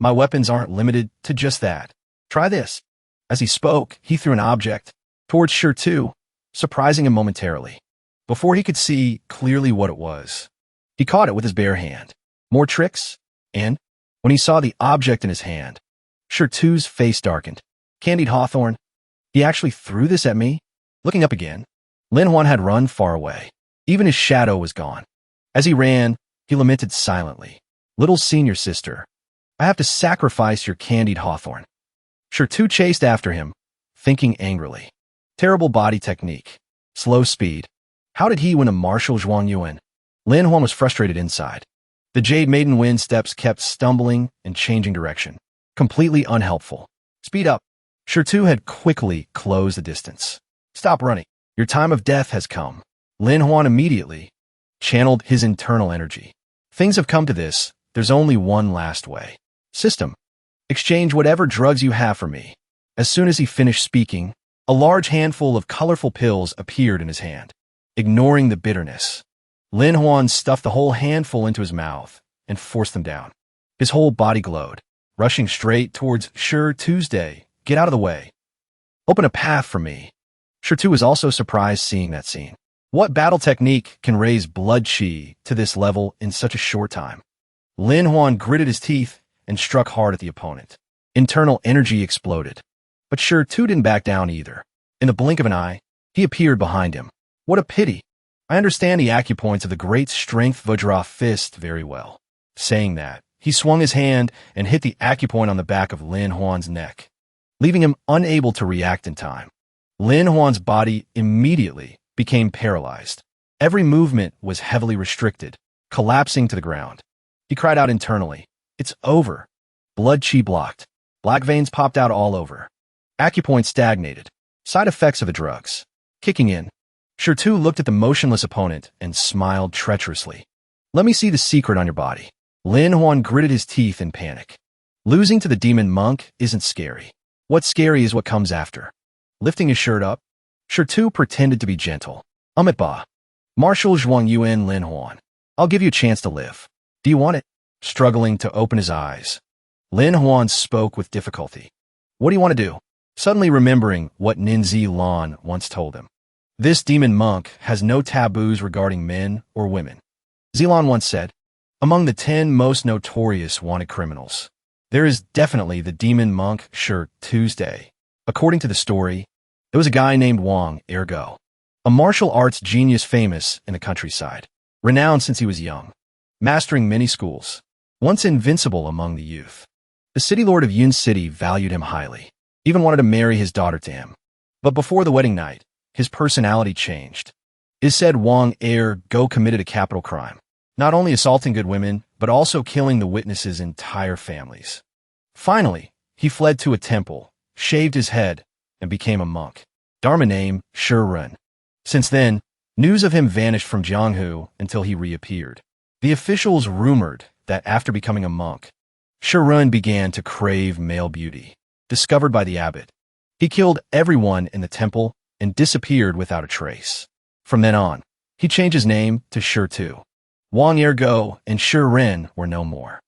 "My weapons aren't limited to just that. Try this." As he spoke, he threw an object towards Tu, surprising him momentarily. Before he could see clearly what it was, he caught it with his bare hand. More tricks? And when he saw the object in his hand, Tu's face darkened. "Candied hawthorn? He actually threw this at me?" Looking up again, Lin Huan had run far away. Even his shadow was gone. As he ran, he lamented silently. "Little senior sister, I have to sacrifice your candied hawthorn." Tu chased after him, thinking angrily. Terrible body technique. Slow speed. How did he win a martial Zhuang Yuan? Lin Huan was frustrated inside. The Jade Maiden Wind steps kept stumbling and changing direction. Completely unhelpful. "Speed up." Tu had quickly closed the distance. "Stop running. Your time of death has come." Lin Huan immediately channeled his internal energy. "Things have come to this. There's only one last way. System. Exchange whatever drugs you have for me." As soon as he finished speaking, a large handful of colorful pills appeared in his hand. Ignoring the bitterness, Lin Huan stuffed the whole handful into his mouth and forced them down. His whole body glowed, rushing straight towards Tuesday. "Get out of the way. Open a path for me." Tu was also surprised seeing that scene. What battle technique can raise blood chi to this level in such a short time? Lin Huan gritted his teeth and struck hard at the opponent. Internal energy exploded. But Shi Tu didn't back down either. In the blink of an eye, he appeared behind him. What a pity. I understand the acupoints of the great strength Vajra fist very well. Saying that, he swung his hand and hit the acupoint on the back of Lin Huan's neck, leaving him unable to react in time. Lin Huan's body immediately became paralyzed. Every movement was heavily restricted, collapsing to the ground. He cried out internally, "It's over." Blood chi blocked. Black veins popped out all over. Acupoint stagnated. Side effects of the drugs. Kicking in. Shi Tu looked at the motionless opponent and smiled treacherously. "Let me see the secret on your body." Lin Huan gritted his teeth in panic. Losing to the demon monk isn't scary. What's scary is what comes after. Lifting his shirt up, Shi Tu pretended to be gentle. "Amit ba. Marshal Zhuang Yuan Lin Huan. I'll give you a chance to live. Do you want it?" Struggling to open his eyes, Lin Huan spoke with difficulty. "What do you want to do?" Suddenly remembering what Nin Zi Lan once told him. This demon monk has no taboos regarding men or women. Zilan once said, among the 10 most notorious wanted criminals, there is definitely the demon monk Shi Tuesday. According to the story, there was a guy named Wang Ergo, a martial arts genius famous in the countryside, renowned since he was young, mastering many schools, once invincible among the youth. The city lord of Yun City valued him highly, even wanted to marry his daughter to him. But before the wedding night, his personality changed. It is said Wang Ergo committed a capital crime, not only assaulting good women, but also killing the witnesses' entire families. Finally, he fled to a temple, shaved his head, and became a monk. Dharma name, Shi Ren. Since then, news of him vanished from Jianghu until he reappeared. The officials rumored that after becoming a monk, Shi Ren began to crave male beauty. Discovered by the abbot, he killed everyone in the temple and disappeared without a trace. From then on, he changed his name to Shi Tu. Wang Ergo and Shi Ren were no more.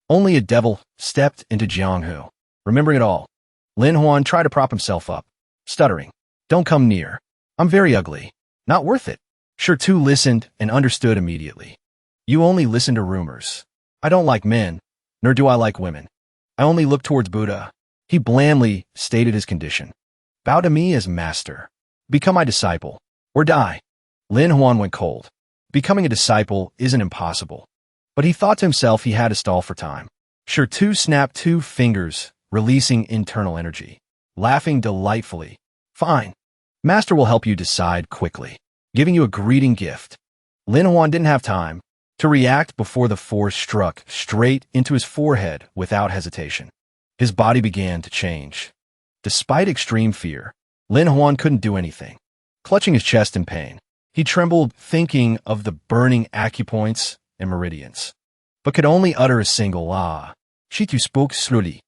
Only a devil stepped into Jianghu. Remembering it all, Lin Huan tried to prop himself up, stuttering, "Don't come near. I'm very ugly. Not worth it." Shi Tu listened and understood immediately. "You only listen to rumors. I don't like men, nor do I like women. I only look towards Buddha." He blandly stated his condition. "Bow to me as master. Become my disciple, or die." Lin Huan went cold. Becoming a disciple isn't impossible. But he thought to himself he had to stall for time. Shi Tu snapped 2 fingers, releasing internal energy, laughing delightfully. "Fine. Master will help you decide quickly, giving you a greeting gift." Lin Huan didn't have time to react before the force struck straight into his forehead without hesitation. His body began to change. Despite extreme fear, Lin Huan couldn't do anything. Clutching his chest in pain, he trembled thinking of the burning acupoints and meridians, but could only utter a single "ah." "Shitu spoke slowly.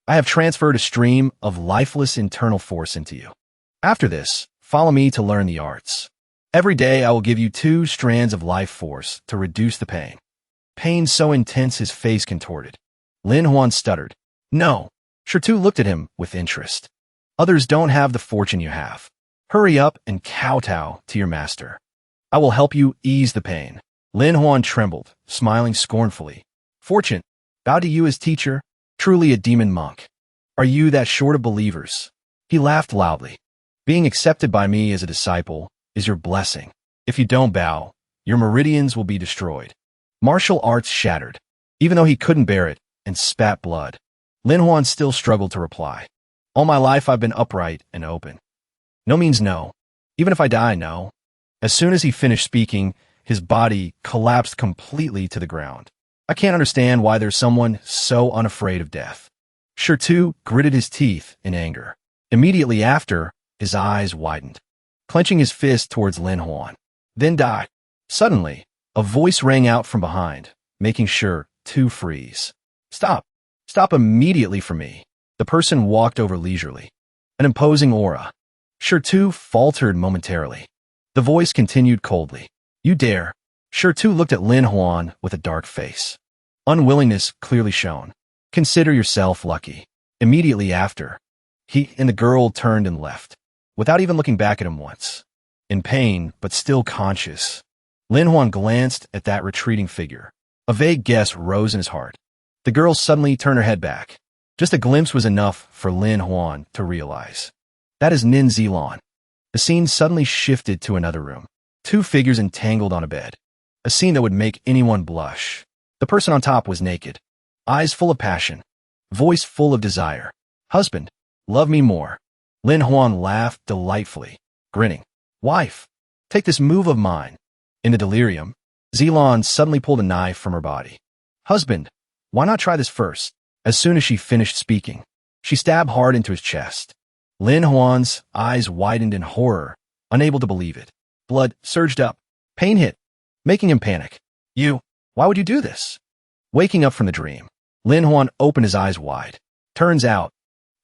I have transferred a stream of lifeless internal force into you. After this, follow me to learn the arts. Every day I will give you 2 strands of life force to reduce the pain." Pain so intense his face contorted. Lin Huan stuttered, "No." Shi Tu looked at him with interest. "Others don't have the fortune you have. Hurry up and kowtow to your master. I will help you ease the pain." Lin Huan trembled, smiling scornfully. "Fortune, bow to you as teacher, truly a demon monk. Are you that short of believers?" He laughed loudly. "Being accepted by me as a disciple is your blessing. If you don't bow, your meridians will be destroyed." Martial arts shattered, even though he couldn't bear it, and spat blood. Lin Huan still struggled to reply. "All my life I've been upright and open. No means no. Even if I die, no." As soon as he finished speaking, his body collapsed completely to the ground. "I can't understand why there's someone so unafraid of death." Shi Tu gritted his teeth in anger. Immediately after, his eyes widened, clenching his fist towards Lin Huan. "Then die." Suddenly, a voice rang out from behind, making Shi Tu freeze. "Stop. Stop immediately for me." The person walked over leisurely. An imposing aura. Shi Tu faltered momentarily. The voice continued coldly. "You dare." Shi Tu looked at Lin Huan with a dark face. Unwillingness clearly shown. "Consider yourself lucky." Immediately after, he and the girl turned and left, without even looking back at him once. in pain but still conscious. Lin Huan glanced at that retreating figure. A vague guess rose in his heart. The girl suddenly turned her head back. Just a glimpse was enough for Lin Huan to realize. That is Nin Zilan. The scene suddenly shifted to another room. Two figures entangled on a bed. A scene that would make anyone blush. The person on top was naked. Eyes full of passion. Voice full of desire. Husband, love me more. Lin Huan laughed delightfully, grinning. Wife, take this move of mine. In the delirium, Zilan suddenly pulled a knife from her body. Husband, why not try this first? As soon as she finished speaking, she stabbed hard into his chest. Lin Huan's eyes widened in horror, unable to believe it. Blood surged up. Pain hit, making him panic. Why would you do this? Waking up from the dream, Lin Huan opened his eyes wide. Turns out,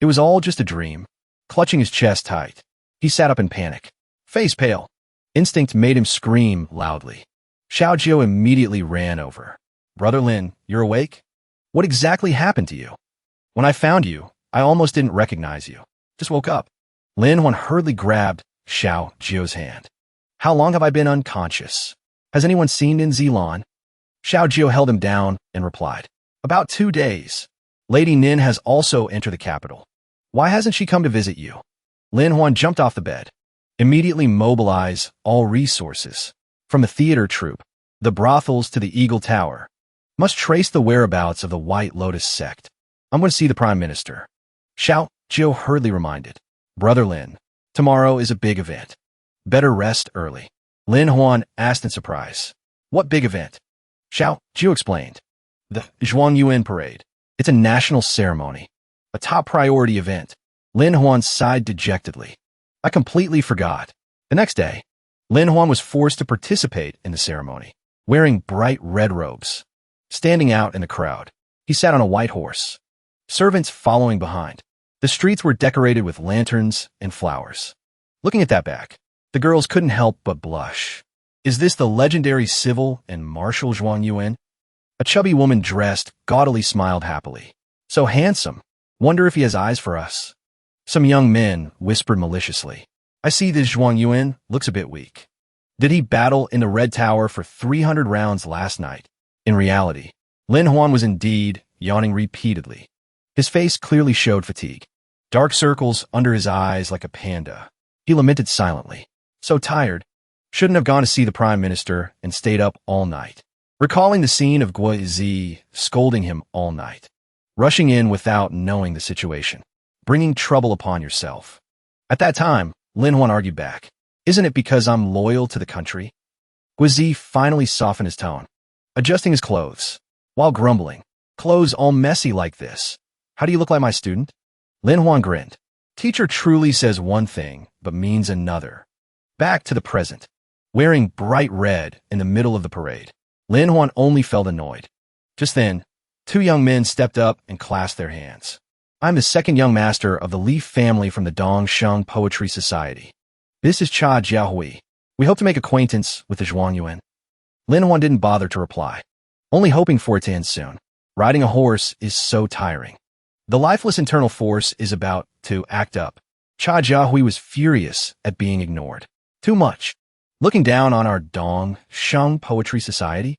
it was all just a dream. Clutching his chest tight, he sat up in panic. Face pale. Instinct made him scream loudly. Xiao Jiu immediately ran over. Brother Lin, you're awake? What exactly happened to you? When I found you, I almost didn't recognize you. Just woke up. Lin Huan hurriedly grabbed Xiao Jiu's hand. How long have I been unconscious? Has anyone seen Nin Zilan? Xiao Jiu held him down and replied. About 2 days. Lady Nin has also entered the capital. Why hasn't she come to visit you? Lin Huan jumped off the bed. Immediately mobilize all resources. From the theater troupe, the brothels to the Eagle Tower. Must trace the whereabouts of the White Lotus sect. I'm going to see the Prime Minister. Xiao Jiu hurriedly reminded. Brother Lin, tomorrow is a big event. Better rest early. Lin Huan asked in surprise. What big event? Xiao Jiu explained. The Zhuangyuan Parade. It's a national ceremony. A top priority event. Lin Huan sighed dejectedly. I completely forgot. The next day, Lin Huan was forced to participate in the ceremony, wearing bright red robes. Standing out in the crowd, he sat on a white horse. Servants following behind. The streets were decorated with lanterns and flowers. Looking at that back, the girls couldn't help but blush. Is this the legendary civil and martial Zhuangyuan? A chubby woman dressed gaudily smiled happily. So handsome. Wonder if he has eyes for us. Some young men whispered maliciously. I see this Zhuangyuan looks a bit weak. Did he battle in the Red Tower for 300 rounds last night? In reality, Lin Huan was indeed yawning repeatedly. His face clearly showed fatigue. Dark circles under his eyes like a panda. He lamented silently. So tired. Shouldn't have gone to see the Prime Minister and stayed up all night. Recalling the scene of Guo Zi scolding him all night. Rushing in without knowing the situation. Bringing trouble upon yourself. At that time, Lin Huan argued back. Isn't it because I'm loyal to the country? Guo Zi finally softened his tone. Adjusting his clothes, while grumbling. Clothes all messy like this. How do you look like my student? Lin Huan grinned. Teacher truly says one thing, but means another. Back to the present. Wearing bright red in the middle of the parade, Lin Huan only felt annoyed. Just then, 2 young men stepped up and clasped their hands. I'm the second young master of the Leaf family from the Dongsheng Poetry Society. This is Cha Jiahui. We hope to make acquaintance with the Zhuangyuan. Lin Huan didn't bother to reply, only hoping for it to end soon. Riding a horse is so tiring. The lifeless internal force is about to act up. Cha Jiahui was furious at being ignored. Too much. Looking down on our Dongsheng Poetry Society,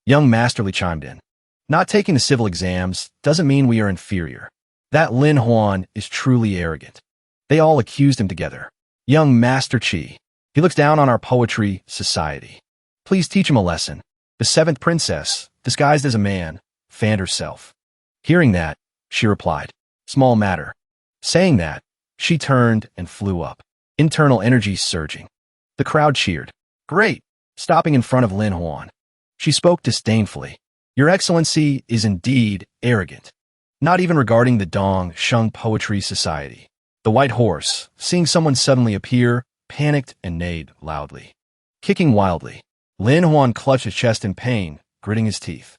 young Masterly chimed in. Not taking the civil exams doesn't mean we are inferior. That Lin Huan is truly arrogant. They all accused him together. Young Master Qi. He looks down on our poetry society. Please teach him a lesson. The 7th princess, disguised as a man, fanned herself. Hearing that, she replied, small matter. Saying that, she turned and flew up. Internal energy surging. The crowd cheered. Great! Stopping in front of Lin Huan. She spoke disdainfully. Your Excellency is indeed arrogant. Not even regarding the Dongsheng Poetry Society. The white horse, seeing someone suddenly appear, panicked and neighed loudly. Kicking wildly, Lin Huan clutched his chest in pain, gritting his teeth.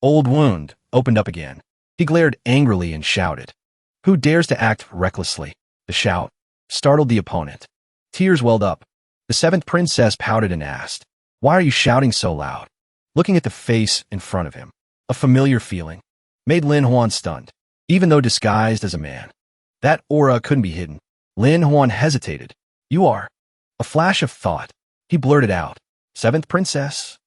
Old wound opened up again. He glared angrily and shouted. Who dares to act recklessly? The shout startled the opponent. Tears welled up. The 7th princess pouted and asked, Why are you shouting so loud? Looking at the face in front of him, a familiar feeling made Lin Huan stunned, even though disguised as a man. That aura couldn't be hidden. Lin Huan hesitated. You are. A flash of thought. He blurted out, "Seventh princess?"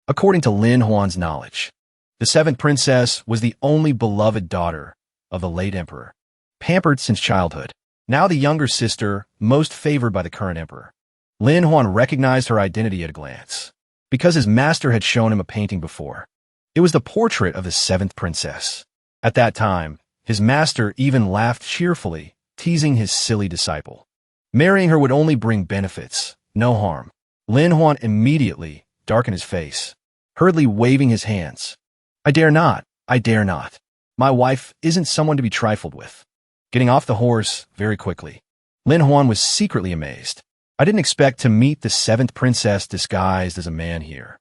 According to Lin Huan's knowledge, the seventh princess was the only beloved daughter of the late emperor, pampered since childhood. Now the younger sister, most favored by the current emperor. Lin Huan recognized her identity at a glance, because his master had shown him a painting before. It was the portrait of the seventh princess. At that time, his master even laughed cheerfully, teasing his silly disciple. Marrying her would only bring benefits, no harm. Lin Huan immediately darkened his face, hurriedly waving his hands. I dare not. I dare not. My wife isn't someone to be trifled with." Getting off the horse very quickly, Lin Huan was secretly amazed. I didn't expect to meet the seventh princess disguised as a man here.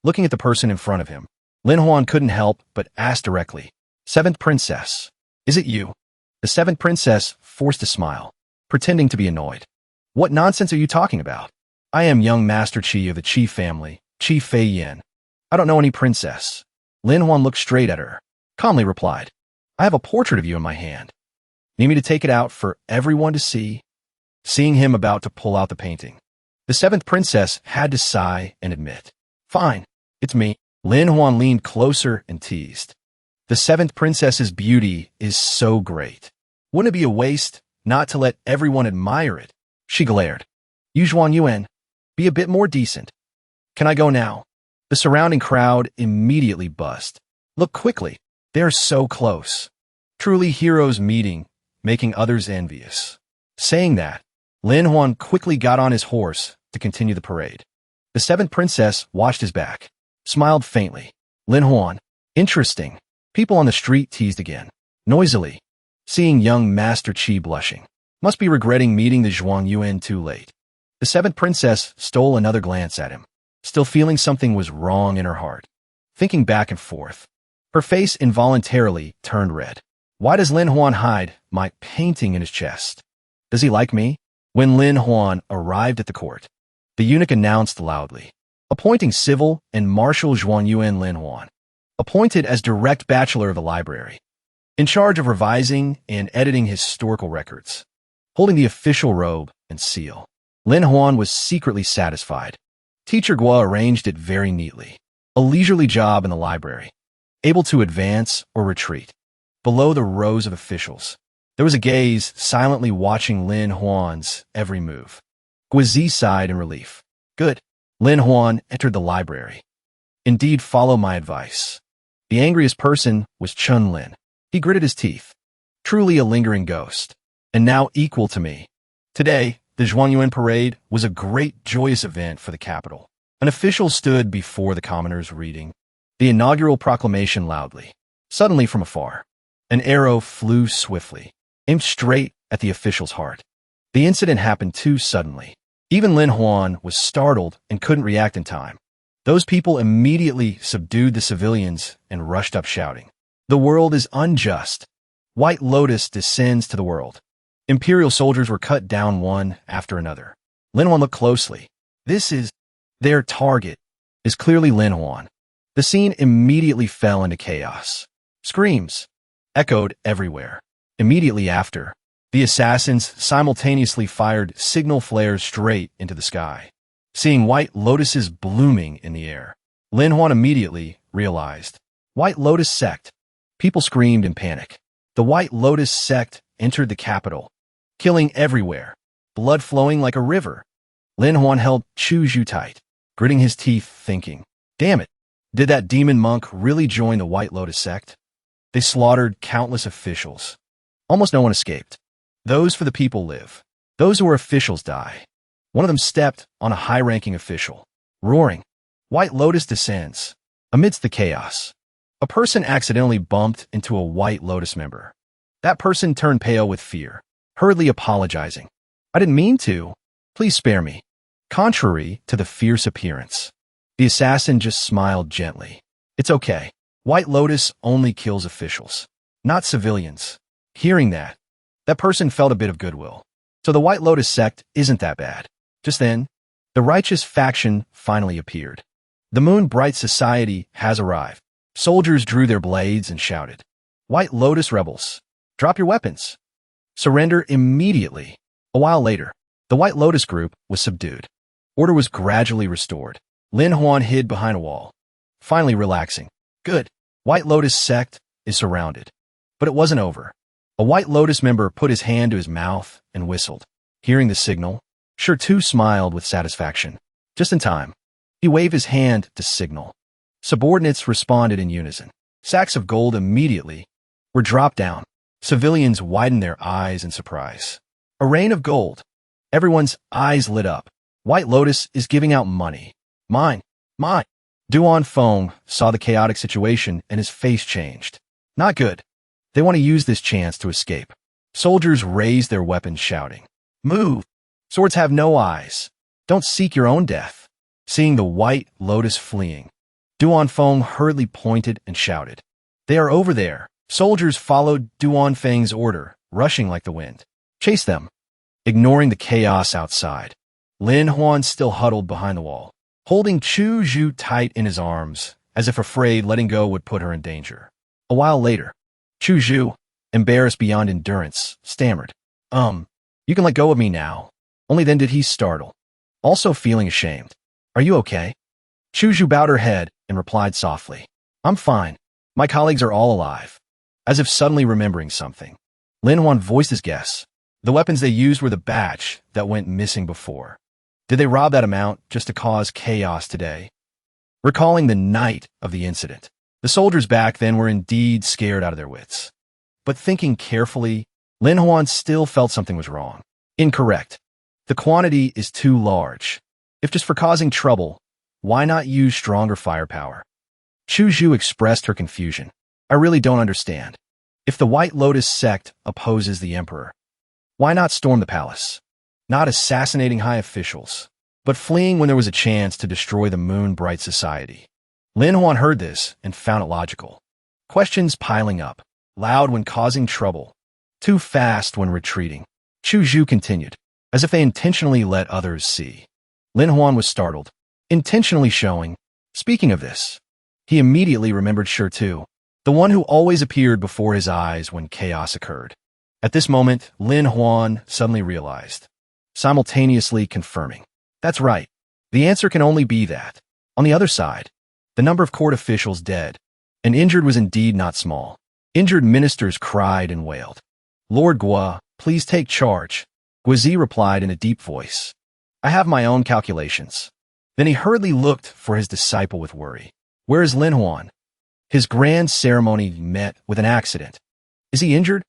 Looking at the person in front of him, Lin Huan couldn't help but ask directly, "Seventh princess, is it you?" The seventh princess forced a smile, pretending to be annoyed. "What nonsense are you talking about? I am young Master Qi of the Qi family, Qi Fei Yin. I don't know any princess." Lin Huan looked straight at her, calmly replied, "I have a portrait of you in my hand. Need me to take it out for everyone to see?" Seeing him about to pull out the painting, the seventh princess had to sigh and admit, "Fine, it's me." Lin Huan leaned closer and teased, "The seventh princess's beauty is so great. Wouldn't it be a waste not to let everyone admire it?" She glared. "Yu Zhuang Yuan, be a bit more decent. Can I go now?" The surrounding crowd immediately buzzed. "Look quickly. They are so close. Truly heroes meeting, making others envious." Saying that, Lin Huan quickly got on his horse to continue the parade. The seventh princess watched his back, smiled faintly. Lin Huan, interesting. People on the street teased again, noisily, seeing young Master Qi blushing. Must be regretting meeting the Zhuang Yuan too late. The seventh princess stole another glance at him, still feeling something was wrong in her heart. Thinking back and forth, her face involuntarily turned red. Why does Lin Huan hide my painting in his chest? Does he like me? When Lin Huan arrived at the court, the eunuch announced loudly, appointing civil and marshal Zhuang Yuan Lin Huan, appointed as direct bachelor of the library, in charge of revising and editing historical records, holding the official robe and seal. Lin Huan was secretly satisfied. Teacher Guo arranged it very neatly. A leisurely job in the library, able to advance or retreat. Below the rows of officials, there was a gaze silently watching Lin Huan's every move. Guizi sighed in relief. Good. Lin Huan entered the library. Indeed, follow my advice. The angriest person was Chun Lin. He gritted his teeth. Truly a lingering ghost, and now equal to me. Today, the Zhuangyuan parade was a great, joyous event for the capital. An official stood before the commoners reading the inaugural proclamation loudly. Suddenly from afar, an arrow flew swiftly, aimed straight at the official's heart. The incident happened too suddenly. Even Lin Huan was startled and couldn't react in time. Those people immediately subdued the civilians and rushed up shouting, "The world is unjust. White Lotus descends to the world." Imperial soldiers were cut down one after another. Lin Huan looked closely. Their target is clearly Lin Huan. The scene immediately fell into chaos. Screams echoed everywhere. Immediately after, the assassins simultaneously fired signal flares straight into the sky. Seeing white lotuses blooming in the air, Lin Huan immediately realized. White Lotus sect. People screamed in panic. The White Lotus sect entered the capital, killing everywhere, blood flowing like a river. Lin Huan held Chu Zhu tight, gritting his teeth, thinking, damn it, did that demon monk really join the White Lotus sect? They slaughtered countless officials. Almost no one escaped. Those for the people live. Those who are officials die. One of them stepped on a high-ranking official, roaring. White Lotus descends. Amidst the chaos, a person accidentally bumped into a White Lotus member. That person turned pale with fear, hurriedly apologizing. I didn't mean to. Please spare me. Contrary to the fierce appearance, the assassin just smiled gently. It's okay. White Lotus only kills officials, not civilians. Hearing that, that person felt a bit of goodwill. So the White Lotus sect isn't that bad. Just then, the righteous faction finally appeared. The Moon Bright Society has arrived. Soldiers drew their blades and shouted, White Lotus rebels, drop your weapons. Surrender immediately. A while later, The White Lotus group was subdued. Order was gradually restored. Lin Huan hid behind a wall, finally relaxing. Good. White Lotus sect is surrounded. But it wasn't over. A White Lotus member put his hand to his mouth and whistled. Hearing the signal, Shirtu smiled with satisfaction. Just in time. He waved his hand to signal. Subordinates responded in unison. Sacks of gold immediately were dropped down. Civilians widened their eyes in surprise. A rain of gold. Everyone's eyes lit up. White Lotus is giving out money. Mine. Mine. Duan Feng saw the chaotic situation and his face changed. Not good. They want to use this chance to escape. Soldiers raised their weapons shouting. Move. Swords have no eyes. Don't seek your own death. Seeing the White Lotus fleeing, Duan Feng hurriedly pointed and shouted. They are over there. Soldiers followed Duan Feng's order, rushing like the wind. Chase them. Ignoring the chaos outside, Lin Huan still huddled behind the wall, holding Chu Zhu tight in his arms, as if afraid letting go would put her in danger. A while later, Chu Zhu, embarrassed beyond endurance, stammered. You can let go of me now. Only then did he startle, also feeling ashamed. Are you okay? Chu Zhu bowed her head and replied softly. I'm fine. My colleagues are all alive. As if suddenly remembering something, Lin Huan voiced his guess. The weapons they used were the batch that went missing before. Did they rob that amount just to cause chaos today? Recalling the night of the incident, the soldiers back then were indeed scared out of their wits. But thinking carefully, Lin Huan still felt something was wrong. Incorrect. The quantity is too large. If just for causing trouble, why not use stronger firepower? Chu Zhu expressed her confusion. I really don't understand. If the White Lotus sect opposes the emperor, why not storm the palace? Not assassinating high officials, but fleeing when there was a chance to destroy the moon-bright society. Lin Huan heard this and found it logical. Questions piling up, loud when causing trouble, too fast when retreating. Chu Zhu continued, as if they intentionally let others see. Lin Huan was startled, intentionally showing. Speaking of this, he immediately remembered Shirtu, the one who always appeared before his eyes when chaos occurred. At this moment, Lin Huan suddenly realized, simultaneously confirming. That's right. The answer can only be that. On the other side, the number of court officials dead and injured was indeed not small. Injured ministers cried and wailed. Lord Gua, please take charge. Guizi replied in a deep voice. I have my own calculations. Then he hurriedly looked for his disciple with worry. Where is Lin Huan? His grand ceremony met with an accident. Is he injured?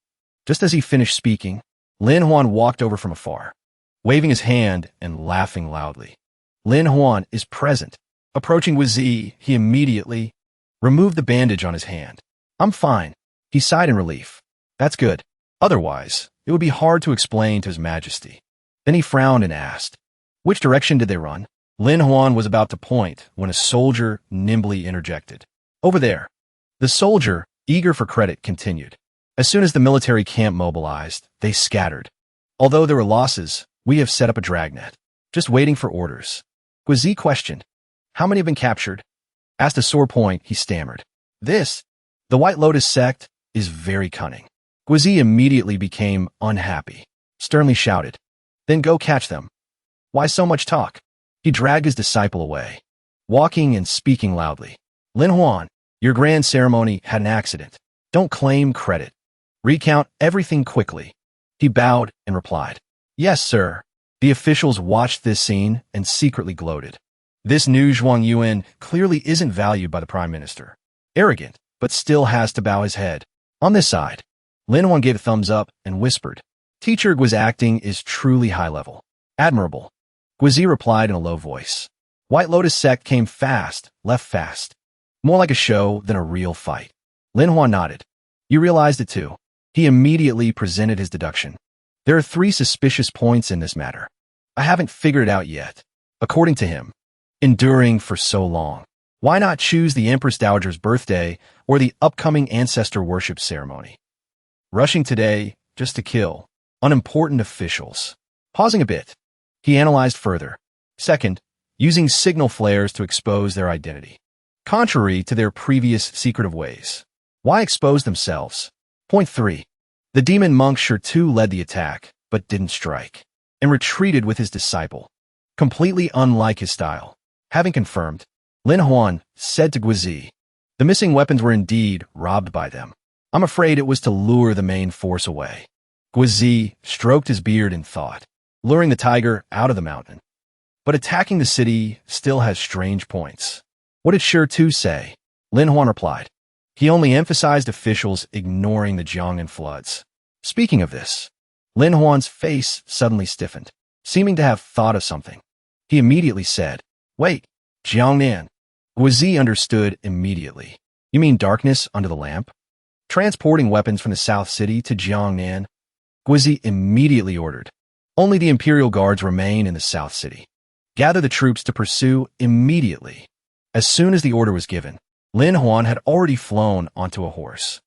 Just as he finished speaking, Lin Huan walked over from afar, waving his hand and laughing loudly. Lin Huan is present. Approaching Guizi, he immediately removed the bandage on his hand. I'm fine. He sighed in relief. That's good. Otherwise, it would be hard to explain to His Majesty. Then he frowned and asked, which direction did they run? Lin Huan was about to point when a soldier nimbly interjected. Over there. The soldier, eager for credit, continued. As soon as the military camp mobilized, they scattered. Although there were losses, we have set up a dragnet. Just waiting for orders. Guizi questioned. How many have been captured? Asked a sore point, he stammered. The White Lotus sect, is very cunning. Guizi immediately became unhappy, sternly shouted. Then go catch them. Why so much talk? He dragged his disciple away, walking and speaking loudly. Lin Huan, your grand ceremony had an accident. Don't claim credit. Recount everything quickly. He bowed and replied. Yes, sir. The officials watched this scene and secretly gloated. This new Zhuang Yuan clearly isn't valued by the Prime Minister. Arrogant, but still has to bow his head. On this side, Lin Huan gave a thumbs up and whispered. Teacher Gui's acting is truly high level. Admirable. Guizi replied in a low voice. White Lotus sect came fast, left fast. More like a show than a real fight. Lin Huan nodded. You realized it too. He immediately presented his deduction. There are 3 suspicious points in this matter. I haven't figured it out yet. According to him, enduring for so long. Why not choose the Empress Dowager's birthday or the upcoming ancestor worship ceremony? Rushing today just to kill unimportant officials. Pausing a bit, he analyzed further. Second, using signal flares to expose their identity. Contrary to their previous secretive ways. Why expose themselves? Point 3. The demon monk Shirtu led the attack, but didn't strike. and retreated with his disciple, completely unlike his style. Having confirmed, Lin Huan said to Guizi, the missing weapons were indeed robbed by them. I'm afraid it was to lure the main force away. Guizi stroked his beard in thought, luring the tiger out of the mountain. But attacking the city still has strange points. What did Tu say? Lin Huan replied. He only emphasized officials ignoring the Jiangnan floods. Speaking of this, Lin Huan's face suddenly stiffened, seeming to have thought of something. He immediately said, Wait, Jiangnan. Guizi understood immediately. You mean darkness under the lamp? Transporting weapons from the South City to Jiangnan? Guizi immediately ordered. Only the Imperial guards remain in the South City. Gather the troops to pursue immediately. As soon as the order was given, Lin Huan had already flown onto a horse.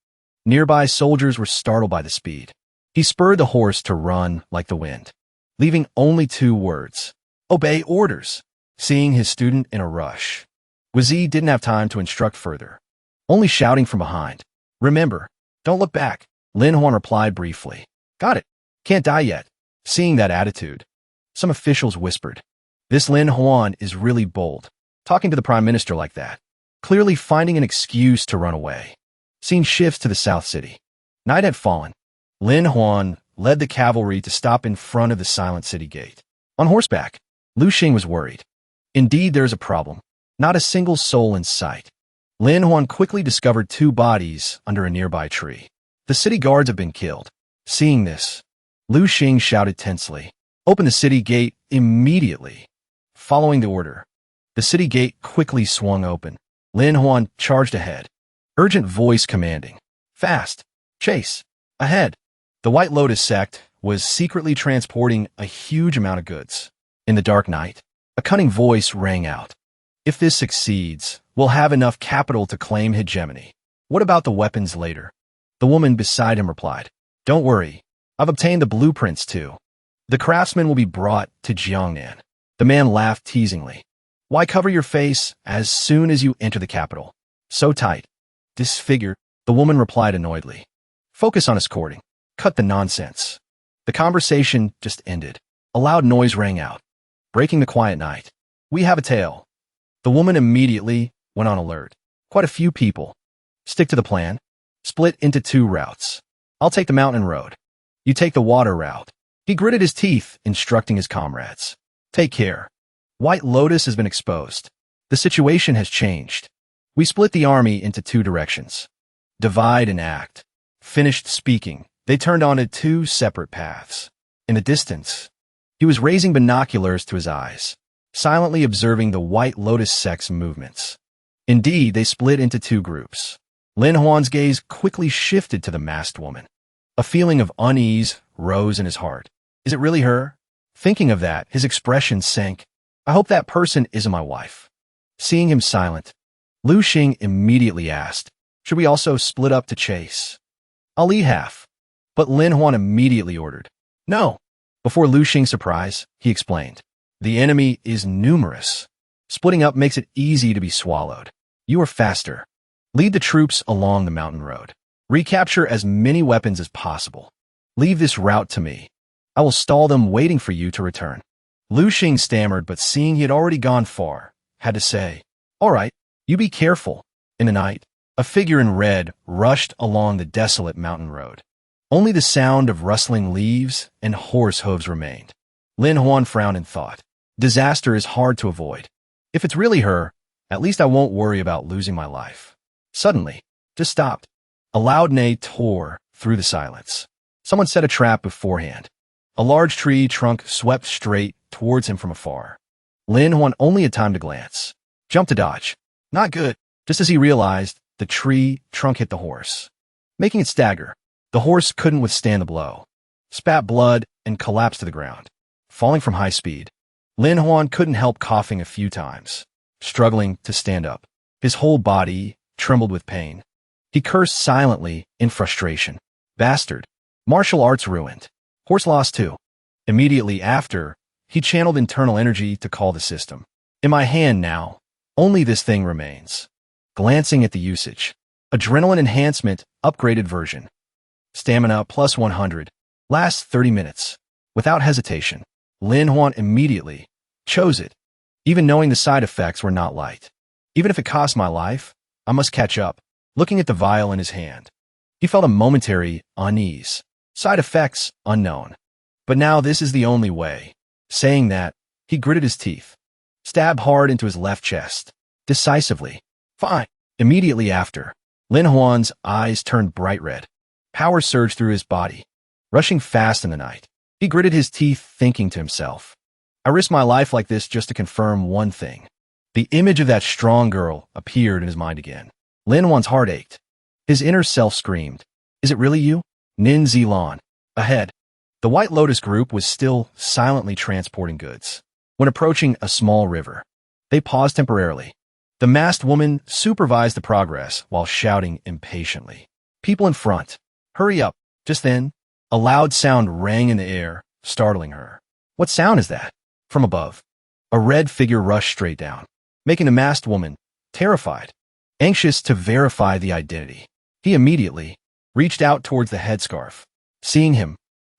Nearby soldiers were startled by the speed. He spurred the horse to run like the wind, leaving only 2 words. Obey orders. Seeing his student in a rush, Guizi didn't have time to instruct further, only shouting from behind. Remember, don't look back. Lin Huan replied briefly. Got it. Can't die yet. Seeing that attitude, some officials whispered. This Lin Huan is really bold, talking to the prime minister like that, clearly finding an excuse to run away. Scene shifts to the South City. Night had fallen. Lin Huan led the cavalry to stop in front of the silent city gate. On horseback, Lu Xing was worried. Indeed, there is a problem. Not a single soul in sight. Lin Huan quickly discovered 2 bodies under a nearby tree. The city guards have been killed. Seeing this, Lu Xing shouted tensely, Open the city gate immediately. Following the order, the city gate quickly swung open. Lin Huan charged ahead. Urgent voice commanding. Fast. Chase. Ahead. The White Lotus sect was secretly transporting a huge amount of goods. In the dark night, a cunning voice rang out. If this succeeds, we'll have enough capital to claim hegemony. What about the weapons later? The woman beside him replied. Don't worry. I've obtained the blueprints too. The craftsmen will be brought to Jiangnan. The man laughed teasingly. Why cover your face as soon as you enter the capital? So tight. Disfigured, the woman replied annoyedly. Focus on escorting. Cut the nonsense. The conversation just ended. A loud noise rang out, breaking the quiet night. We have a tale. The woman immediately went on alert. Quite a few people. Stick to the plan. Split into 2 routes. I'll take the mountain road. You take the water route. He gritted his teeth, instructing his comrades. Take care. White Lotus has been exposed. The situation has changed. We split the army into 2 directions. Divide and act. Finished speaking, they turned onto 2 separate paths. In the distance, he was raising binoculars to his eyes, silently observing the White Lotus sect's movements. Indeed, they split into 2 groups. Lin Huan's gaze quickly shifted to the masked woman. A feeling of unease rose in his heart. Is it really her? Thinking of that, his expression sank. I hope that person isn't my wife. Seeing him silent, Lu Xing immediately asked, should we also split up to chase? I'll lead half. But Lin Huan immediately ordered. No. Before Lu Xing's surprise, he explained. The enemy is numerous. Splitting up makes it easy to be swallowed. You are faster. Lead the troops along the mountain road. Recapture as many weapons as possible. Leave this route to me. I will stall them waiting for you to return. Lu Xing stammered, but seeing he had already gone far, had to say, all right, you be careful. In the night, a figure in red rushed along the desolate mountain road. Only the sound of rustling leaves and horse hooves remained. Lin Huan frowned in thought. Disaster is hard to avoid. If it's really her, at least I won't worry about losing my life. Suddenly, just stopped. A loud neigh tore through the silence. Someone set a trap beforehand. A large tree trunk swept straight towards him from afar. Lin Huan only had time to glance. Jump to dodge. Not good. Just as he realized, the tree trunk hit the horse, making it stagger. The horse couldn't withstand the blow, spat blood, and collapsed to the ground. Falling from high speed, Lin Huan couldn't help coughing a few times, struggling to stand up. His whole body trembled with pain. He cursed silently in frustration. Bastard. Martial arts ruined. Horse lost too. Immediately after, he channeled internal energy to call the system. In my hand now, only this thing remains. Glancing at the usage. Adrenaline enhancement, upgraded version. Stamina plus 100. Lasts 30 minutes. Without hesitation, Lin Huan immediately chose it, even knowing the side effects were not light. Even if it cost my life, I must catch up. Looking at the vial in his hand, he felt a momentary unease. Side effects unknown. But now this is the only way. Saying that, he gritted his teeth. Stabbed hard into his left chest. Decisively. Fine. Immediately after, Lin Huan's eyes turned bright red. Power surged through his body, rushing fast in the night. He gritted his teeth, thinking to himself, I risk my life like this just to confirm one thing. The image of that strong girl appeared in his mind again. Lin Huan's heart ached. His inner self screamed, Is it really you? Nin Zilan. Ahead, the White Lotus group was still silently transporting goods. When approaching a small river, they paused temporarily. The masked woman supervised the progress while shouting impatiently. People in front, hurry up. Just then, a loud sound rang in the air, startling her. What sound is that? From above, a red figure rushed straight down, making the masked woman terrified. Anxious to verify the identity, he immediately reached out towards the headscarf. Seeing him,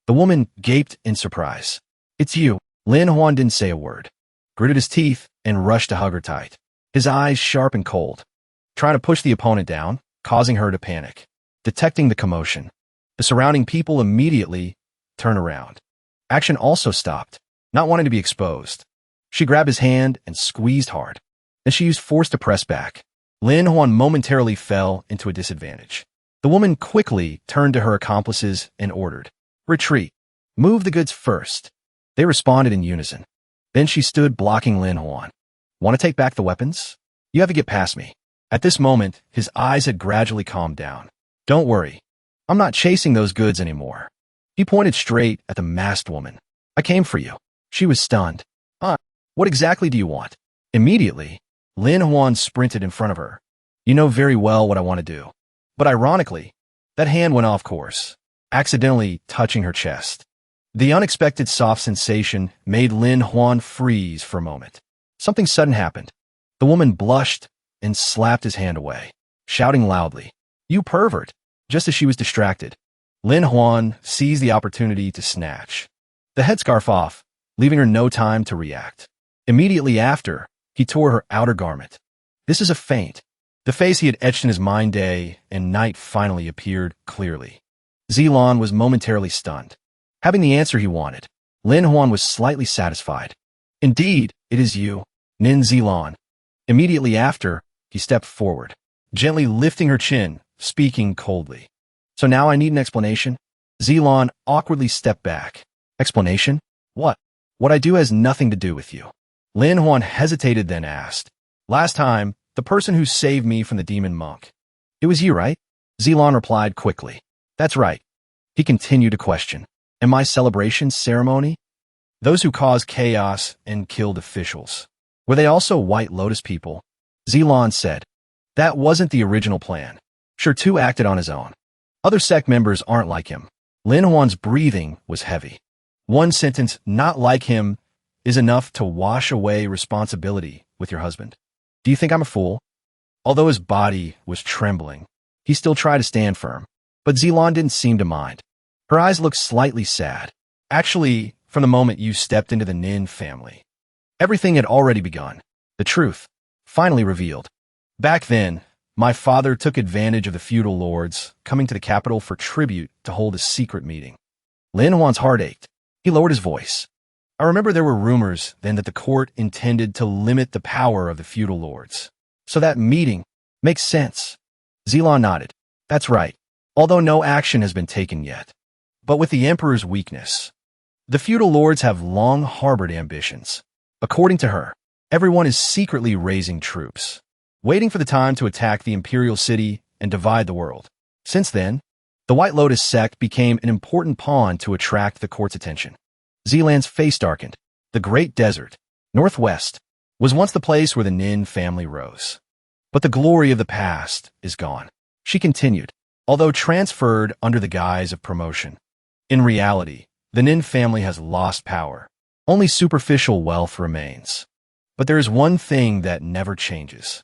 the woman gaped in surprise. It's you. Lin Huan didn't say a word, gritted his teeth, and rushed to hug her tight. His eyes sharp and cold, trying to push the opponent down, causing her to panic. Detecting the commotion, the surrounding people immediately turned around. Action also stopped, not wanting to be exposed. She grabbed his hand and squeezed hard. Then she used force to press back. Lin Huan momentarily fell into a disadvantage. The woman quickly turned to her accomplices and ordered, Retreat. Move the goods first. They responded in unison. Then she stood blocking Lin Huan. Want to take back the weapons? You have to get past me. At this moment, his eyes had gradually calmed down. Don't worry. I'm not chasing those goods anymore. He pointed straight at the masked woman. I came for you. She was stunned. What exactly do you want? Immediately, Lin Huan sprinted in front of her. You know very well what I want to do. But ironically, that hand went off course, accidentally touching her chest. The unexpected soft sensation made Lin Huan freeze for a moment. Something sudden happened. The woman blushed and slapped his hand away, shouting loudly, You pervert! Just as she was distracted, Lin Huan seized the opportunity to snatch the headscarf off, leaving her no time to react. Immediately after, he tore her outer garment. This is a feint. The face he had etched in his mind day and night finally appeared clearly. Zilan was momentarily stunned. Having the answer he wanted, Lin Huan was slightly satisfied. Indeed, it is you, Nin Zilan. Immediately after, he stepped forward, gently lifting her chin, speaking coldly. So now I need an explanation? Zilan awkwardly stepped back. Explanation? What? What I do has nothing to do with you. Lin Huan hesitated, then asked. Last time, the person who saved me from the demon monk. It was you, right? Zilan replied quickly. That's right. He continued to question. And my celebration ceremony? Those who caused chaos and killed officials. Were they also White Lotus people? Zilan said. That wasn't the original plan. Sure, Tu acted on his own. Other sect members aren't like him. Lin Huan's breathing was heavy. One sentence, not like him, is enough to wash away responsibility with your husband. Do you think I'm a fool? Although his body was trembling, he still tried to stand firm. But Zilan didn't seem to mind. Her eyes looked slightly sad. Actually, from the moment you stepped into the Nin family, everything had already begun. The truth, finally revealed. Back then, my father took advantage of the feudal lords coming to the capital for tribute to hold a secret meeting. Lin Huan's heart ached. He lowered his voice. I remember there were rumors then that the court intended to limit the power of the feudal lords. So that meeting makes sense. Zilan nodded. That's right, although no action has been taken yet. But with the emperor's weakness, the feudal lords have long harbored ambitions. According to her, everyone is secretly raising troops, waiting for the time to attack the Imperial city and divide the world. Since then, the White Lotus sect became an important pawn to attract the court's attention. Zilan's face darkened. The Great Desert, northwest, was once the place where the Nin family rose. But the glory of the past is gone. She continued, although transferred under the guise of promotion. In reality, the Nin family has lost power. Only superficial wealth remains. But there is one thing that never changes.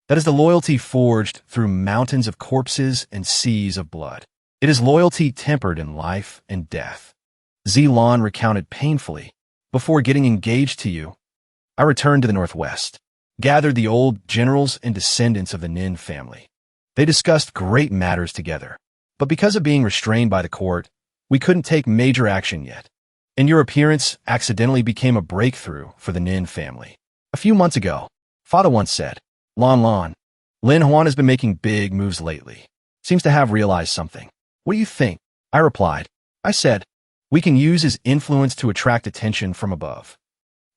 That is the loyalty forged through mountains of corpses and seas of blood. It is loyalty tempered in life and death. Zilan recounted painfully. Before getting engaged to you, I returned to the northwest, gathered the old generals and descendants of the Nin family. They discussed great matters together, but because of being restrained by the court, we couldn't take major action yet. And your appearance accidentally became a breakthrough for the Nin family. A few months ago, Father once said, Lon, Lin Huan has been making big moves lately. Seems to have realized something. What do you think? I replied. I said, we can use his influence to attract attention from above,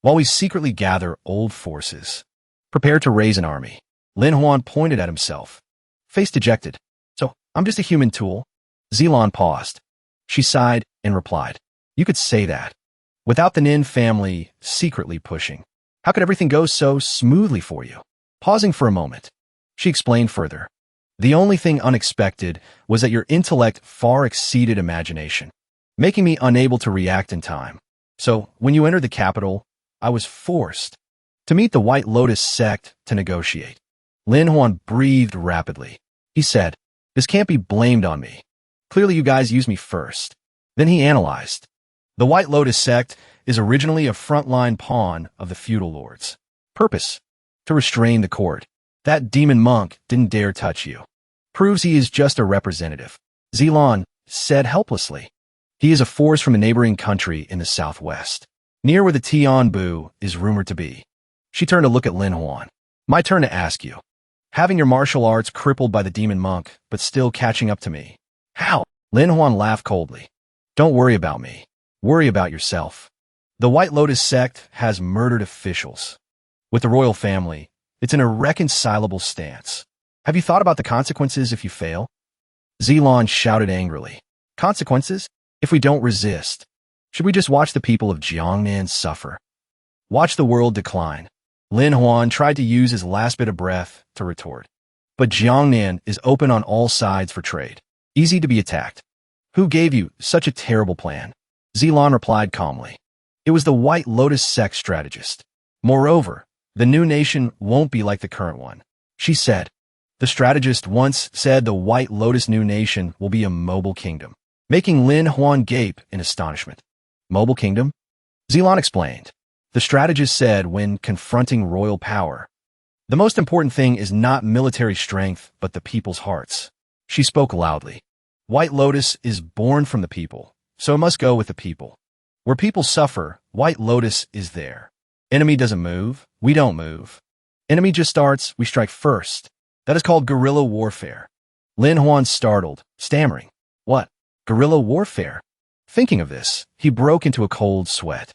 while we secretly gather old forces. Prepare to raise an army. Lin Huan pointed at himself, face dejected. So, I'm just a human tool? Zilan paused. She sighed and replied, you could say that. Without the Nin family secretly pushing, how could everything go so smoothly for you? Pausing for a moment, she explained further. The only thing unexpected was that your intellect far exceeded imagination, making me unable to react in time. So, when you entered the capital, I was forced to meet the White Lotus sect to negotiate. Lin Huan breathed rapidly. He said, this can't be blamed on me. Clearly you guys used me first. Then he analyzed. The White Lotus sect is originally a frontline pawn of the feudal lords. Purpose: to restrain the court. That demon monk didn't dare touch you. Proves he is just a representative. Zilan said helplessly. He is a force from a neighboring country in the southwest, near where the Tianbu is rumored to be. She turned to look at Lin Huan. My turn to ask you. Having your martial arts crippled by the demon monk, but still catching up to me. How? Lin Huan laughed coldly. Don't worry about me. Worry about yourself. The White Lotus sect has murdered officials. With the royal family, it's an irreconcilable stance. Have you thought about the consequences if you fail? Zilan shouted angrily. Consequences? If we don't resist, should we just watch the people of Jiangnan suffer? Watch the world decline. Lin Huan tried to use his last bit of breath to retort. But Jiangnan is open on all sides for trade. Easy to be attacked. Who gave you such a terrible plan? Zilan replied calmly. It was the White Lotus sect strategist. Moreover, the new nation won't be like the current one. She said. The strategist once said the White Lotus new nation will be a mobile kingdom, making Lin Huan gape in astonishment. Mobile kingdom? Zilan explained. The strategist said when confronting royal power, the most important thing is not military strength but the people's hearts. She spoke loudly. White Lotus is born from the people, so it must go with the people. Where people suffer, White Lotus is there. Enemy doesn't move, we don't move. Enemy just starts, we strike first. That is called guerrilla warfare. Lin Huan startled, stammering. What? Guerrilla warfare? Thinking of this, he broke into a cold sweat.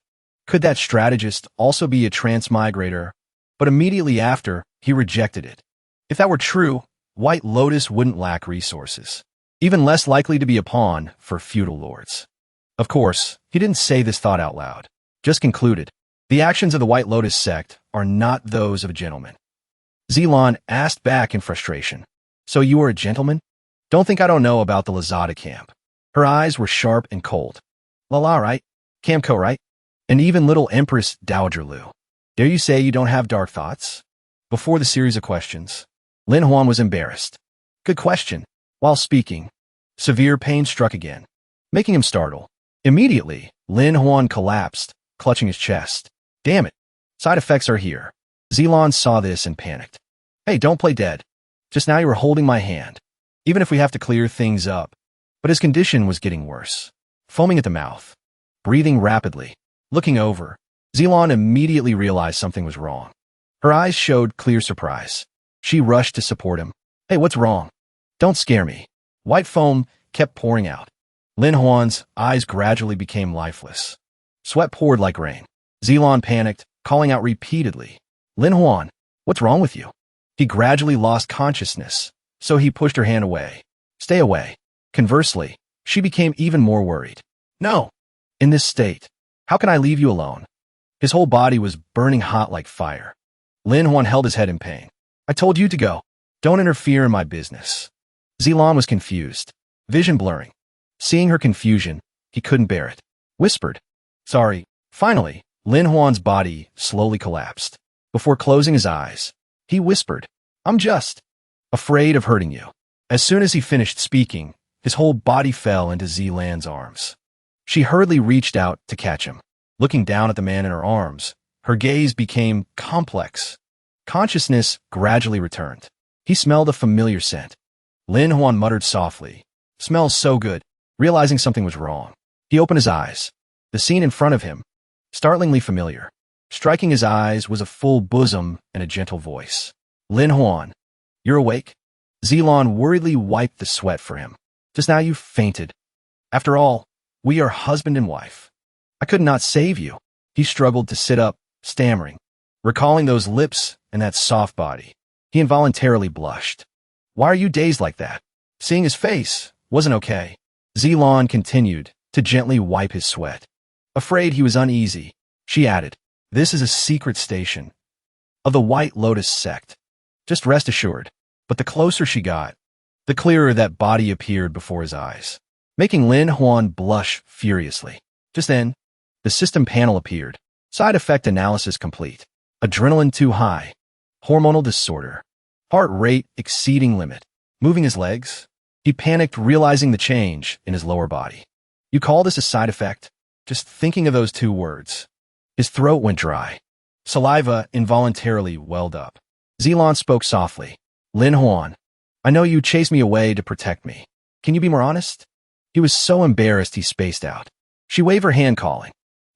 Could that strategist also be a transmigrator? But immediately after, he rejected it. If that were true, White Lotus wouldn't lack resources, even less likely to be a pawn for feudal lords. Of course, he didn't say this thought out loud, just concluded. The actions of the White Lotus sect are not those of a gentleman. Zilan asked back in frustration. So you are a gentleman? Don't think I don't know about the Lazada camp. Her eyes were sharp and cold. La right? Camco right? And even little Empress Dowager Lu. Dare you say you don't have dark thoughts? Before the series of questions, Lin Huan was embarrassed. Good question. While speaking, severe pain struck again, making him startle. Immediately, Lin Huan collapsed, clutching his chest. Damn it. Side effects are here. Zilan saw this and panicked. Hey, don't play dead. Just now you were holding my hand. Even if we have to clear things up. But his condition was getting worse. Foaming at the mouth. Breathing rapidly. Looking over, Zilan immediately realized something was wrong. Her eyes showed clear surprise. She rushed to support him. Hey, what's wrong? Don't scare me. White foam kept pouring out. Lin Huan's eyes gradually became lifeless. Sweat poured like rain. Zilan panicked, calling out repeatedly. Lin Huan, what's wrong with you? He gradually lost consciousness, so he pushed her hand away. Stay away. Conversely, she became even more worried. No. In this state, how can I leave you alone? His whole body was burning hot like fire. Lin Huan held his head in pain. I told you to go. Don't interfere in my business. Zilan was confused, vision blurring. Seeing her confusion, he couldn't bear it. Whispered. Sorry. Finally, Lin Huan's body slowly collapsed. Before closing his eyes, he whispered, I'm just afraid of hurting you. As soon as he finished speaking, his whole body fell into Zilan's arms. She hurriedly reached out to catch him. Looking down at the man in her arms, her gaze became complex. Consciousness gradually returned. He smelled a familiar scent. Lin Huan muttered softly, "Smells so good," realizing something was wrong. He opened his eyes. The scene in front of him, startlingly familiar. Striking his eyes was a full bosom and a gentle voice. "Lin Huan, you're awake?" Zilon worriedly wiped the sweat for him. "Just now you fainted. After all, we are husband and wife. I could not save you." He struggled to sit up, stammering. Recalling those lips and that soft body, he involuntarily blushed. "Why are you dazed like that?" Seeing his face wasn't okay. Zilon continued to gently wipe his sweat. Afraid he was uneasy, she added, "This is a secret station of the White Lotus sect. Just rest assured." But the closer she got, the clearer that body appeared before his eyes, making Lin Huan blush furiously. Just then, the system panel appeared. Side effect analysis complete. Adrenaline too high. Hormonal disorder. Heart rate exceeding limit. Moving his legs, he panicked, realizing the change in his lower body. "You call this a side effect?" Just thinking of those two words, his throat went dry. Saliva involuntarily welled up. Zilon spoke softly. "Lin Huan, I know you chased me away to protect me. Can you be more honest?" He was so embarrassed he spaced out. She waved her hand, calling,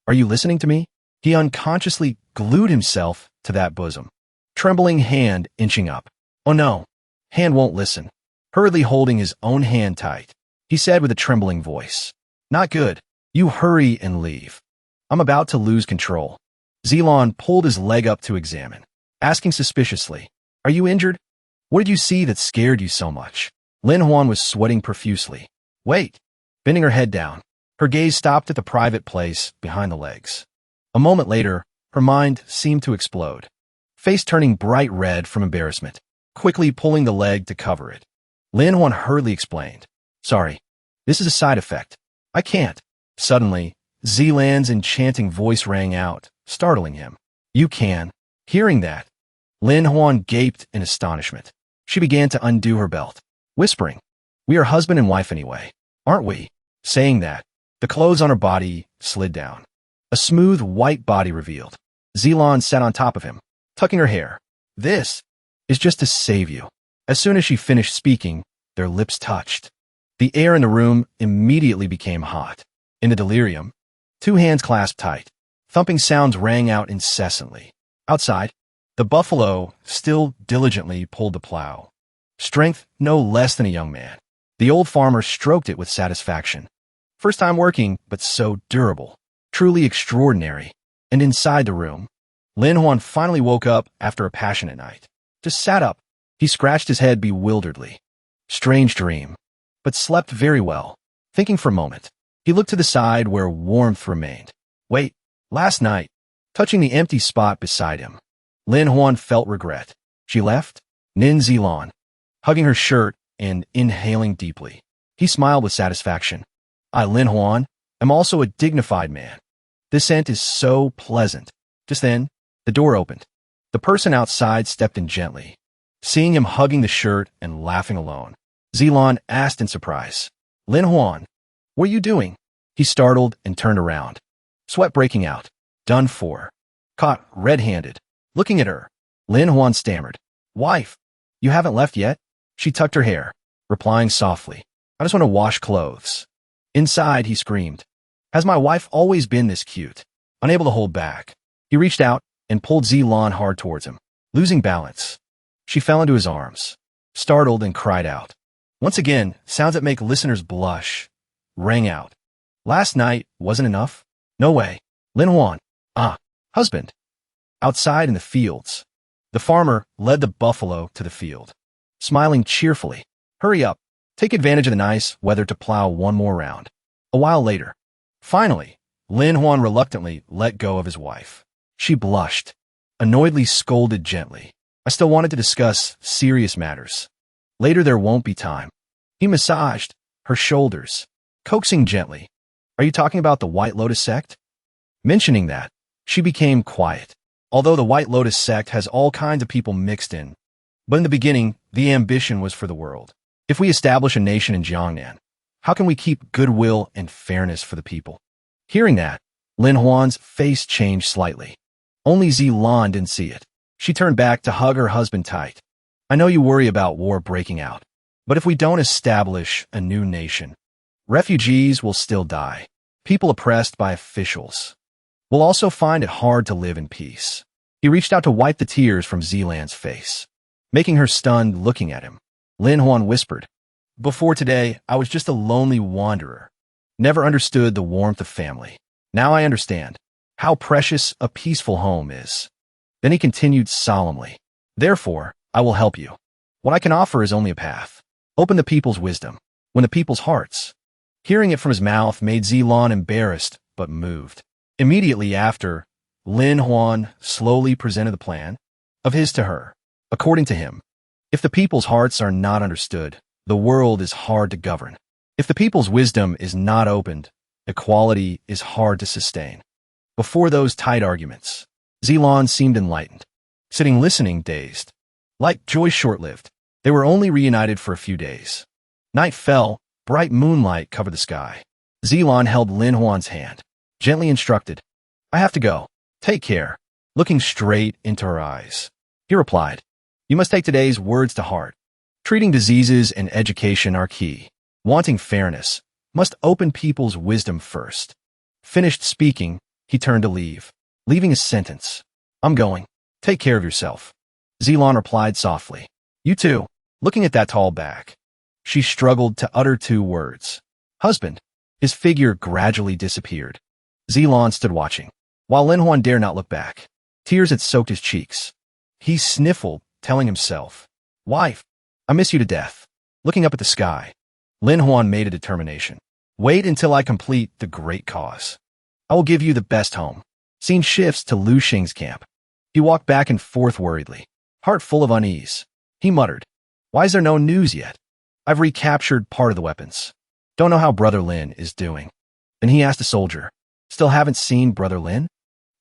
"Are you listening to me?" He unconsciously glued himself to that bosom, trembling hand inching up. "Oh no, hand won't listen." Hurriedly holding his own hand tight, he said with a trembling voice, "Not good. You hurry and leave. I'm about to lose control." Zilon pulled his leg up to examine, asking suspiciously, "Are you injured? What did you see that scared you so much?" Lin Huan was sweating profusely. "Wait." Bending her head down, her gaze stopped at the private place behind the legs. A moment later, her mind seemed to explode, face turning bright red from embarrassment, quickly pulling the leg to cover it. Lin Huan hurriedly explained, "Sorry, this is a side effect. I can't." Suddenly, Zilan's enchanting voice rang out, startling him. "You can." Hearing that, Lin Huan gaped in astonishment. She began to undo her belt, whispering, "We are husband and wife anyway, aren't we?" Saying that, the clothes on her body slid down. A smooth white body revealed. Zilon sat on top of him, tucking her hair. "This is just to save you." As soon as she finished speaking, their lips touched. The air in the room immediately became hot. In the delirium, two hands clasped tight. Thumping sounds rang out incessantly. Outside, the buffalo still diligently pulled the plow. Strength no less than a young man. The old farmer stroked it with satisfaction. First time working, but so durable. Truly extraordinary. And inside the room, Lin Huan finally woke up after a passionate night. Just sat up. He scratched his head bewilderedly. Strange dream, but slept very well. Thinking for a moment, he looked to the side where warmth remained. Wait, last night, touching the empty spot beside him, Lin Huan felt regret. She left, Nin Zilon, hugging her shirt and inhaling deeply. He smiled with satisfaction. I, Lin Huan, am also a dignified man. This scent is so pleasant. Just then, the door opened. The person outside stepped in gently. Seeing him hugging the shirt and laughing alone, Zilon asked in surprise, Lin Huan, what are you doing? He startled and turned around. Sweat breaking out. Done for. Caught red-handed. Looking at her, Lin Huan stammered. Wife, you haven't left yet? She tucked her hair, replying softly. I just want to wash clothes. Inside, he screamed. Has my wife always been this cute? Unable to hold back, he reached out and pulled Zilon hard towards him. Losing balance, she fell into his arms, startled and cried out. Once again, sounds that make listeners blush rang out. Last night wasn't enough? No way. Lin Huan, husband. Outside in the fields, the farmer led the buffalo to the field, smiling cheerfully. Hurry up. Take advantage of the nice weather to plow one more round. A while later, finally, Lin Huan reluctantly let go of his wife. She blushed, annoyedly scolded gently. I still wanted to discuss serious matters. Later there won't be time. He massaged her shoulders, coaxing gently. Are you talking about the White Lotus sect? Mentioning that, she became quiet. Although the White Lotus sect has all kinds of people mixed in. But in the beginning, the ambition was for the world. If we establish a nation in Jiangnan, how can we keep goodwill and fairness for the people? Hearing that, Lin Huan's face changed slightly. Only Zilan didn't see it. She turned back to hug her husband tight. I know you worry about war breaking out, but if we don't establish a new nation, refugees will still die. People oppressed by officials will also find it hard to live in peace. He reached out to wipe the tears from Zilan's face, making her stunned looking at him. Lin Huan whispered, "Before today, I was just a lonely wanderer. Never understood the warmth of family. Now I understand how precious a peaceful home is." Then he continued solemnly, "Therefore, I will help you. What I can offer is only a path. Open the people's wisdom, win the people's hearts." Hearing it from his mouth made Zilan embarrassed but moved. Immediately after, Lin Huan slowly presented the plan of his to her. According to him, if the people's hearts are not understood, the world is hard to govern. If the people's wisdom is not opened, equality is hard to sustain. Before those tight arguments, Zilan seemed enlightened, sitting listening dazed. Like joy short-lived, they were only reunited for a few days. Night fell, bright moonlight covered the sky. Zilan held Lin Huan's hand, gently instructed, "I have to go. Take care." Looking straight into her eyes, he replied, "You must take today's words to heart. Treating diseases and education are key. Wanting fairness must open people's wisdom first." Finished speaking, he turned to leave, leaving a sentence. "I'm going. Take care of yourself." Zilan replied softly, "You too." Looking at that tall back, she struggled to utter two words. "Husband." His figure gradually disappeared. Zilan stood watching, while Lin Huan dared not look back. Tears had soaked his cheeks. He sniffled, telling himself, "Wife, I miss you to death." Looking up at the sky, Lin Huan made a determination. "Wait until I complete the great cause. I will give you the best home." Scene shifts to Lu Xing's camp. He walked back and forth worriedly, heart full of unease. He muttered, "Why is there no news yet? I've recaptured part of the weapons. Don't know how Brother Lin is doing." Then he asked a soldier, "Still haven't seen Brother Lin?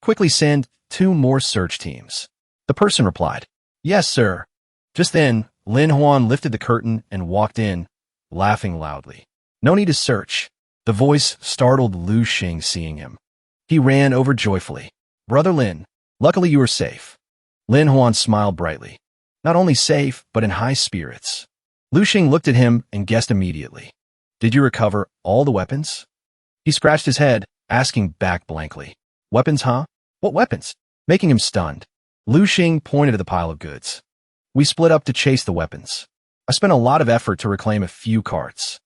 Quickly send 2 more search teams." The person replied, "Yes, sir." Just then, Lin Huan lifted the curtain and walked in, laughing loudly. "No need to search." The voice startled Lu Xing seeing him. He ran over joyfully. "Brother Lin, luckily you are safe." Lin Huan smiled brightly. Not only safe, but in high spirits. Lu Xing looked at him and guessed immediately. "Did you recover all the weapons?" He scratched his head, asking back blankly, "Weapons, huh? What weapons?" Making him stunned. Lu Xing pointed to the pile of goods. "We split up to chase the weapons. I spent a lot of effort to reclaim a few carts.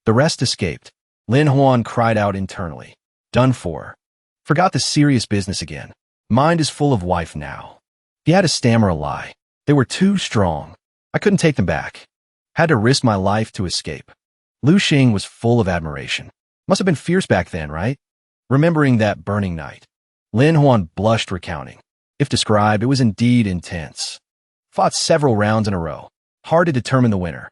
The rest escaped." Lin Huan cried out internally. "Done for. Forgot the serious business again. Mind is full of wife now." He had to stammer a lie. "They were too strong. I couldn't take them back. Had to risk my life to escape." Lu Xing was full of admiration. Must have been fierce back then, right? Remembering that burning night, Lin Huan blushed recounting. If described, it was indeed intense. Fought several rounds in a row. Hard to determine the winner.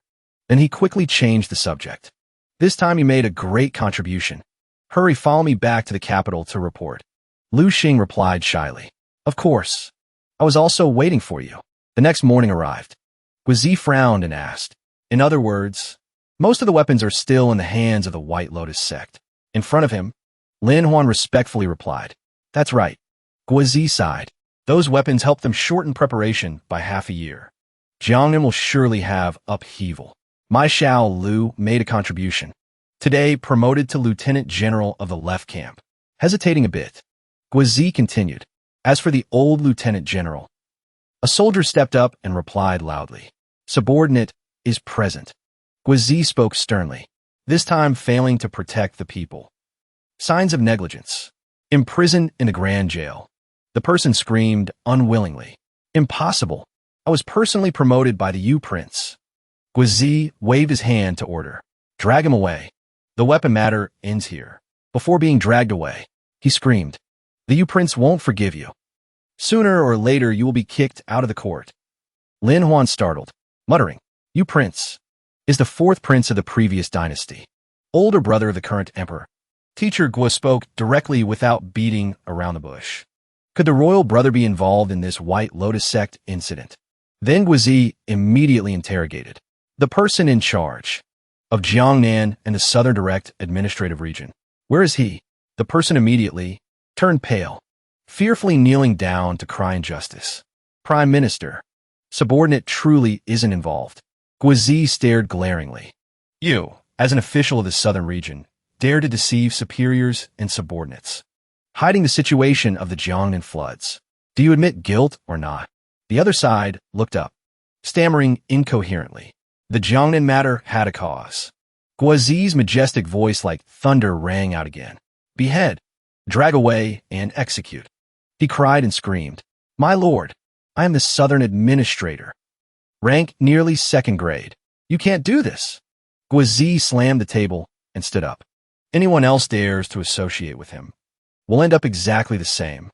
Then he quickly changed the subject. This time he made a great contribution. "Hurry, follow me back to the capital to report." Lu Xing replied shyly, "Of course. I was also waiting for you." The next morning arrived. Guizi frowned and asked, "In other words, most of the weapons are still in the hands of the White Lotus sect." In front of him, Lin Huan respectfully replied, "That's right." Guizi sighed. "Those weapons helped them shorten preparation by half a year. Jiangnan will surely have upheaval." Mai Xiao Lu made a contribution. Today promoted to Lieutenant General of the left camp. Hesitating a bit, Guizi continued, "As for the old Lieutenant General." A soldier stepped up and replied loudly, "Subordinate is present." Guizi spoke sternly, this time failing to protect the people. Signs of negligence. Imprisoned in a grand jail. The person screamed unwillingly, "Impossible. I was personally promoted by the U-Prince." Guizi waved his hand to order, "Drag him away. The weapon matter ends here." Before being dragged away, he screamed, "The U-Prince won't forgive you. Sooner or later you will be kicked out of the court." Lin Huan startled, muttering, "U-Prince is the 4th prince of the previous dynasty, older brother of the current emperor." Teacher Guo spoke directly without beating around the bush. Could the royal brother be involved in this White Lotus sect incident? Then Guizi immediately interrogated the person in charge of Jiangnan and the Southern Direct Administrative Region. "Where is he?" The person immediately turned pale, fearfully kneeling down to cry injustice. Prime Minister. Subordinate truly isn't involved. Guizi stared glaringly. You, as an official of the southern region, dare to deceive superiors and subordinates, hiding the situation of the Jiangnan floods. Do you admit guilt or not? The other side looked up, stammering incoherently. The Jiangnan matter had a cause. Guizi's majestic voice like thunder rang out again. Behead, drag away, and execute. He cried and screamed. My lord, I am the southern administrator. Rank nearly second grade. You can't do this. Guizi slammed the table and stood up. Anyone else dares to associate with him will end up exactly the same.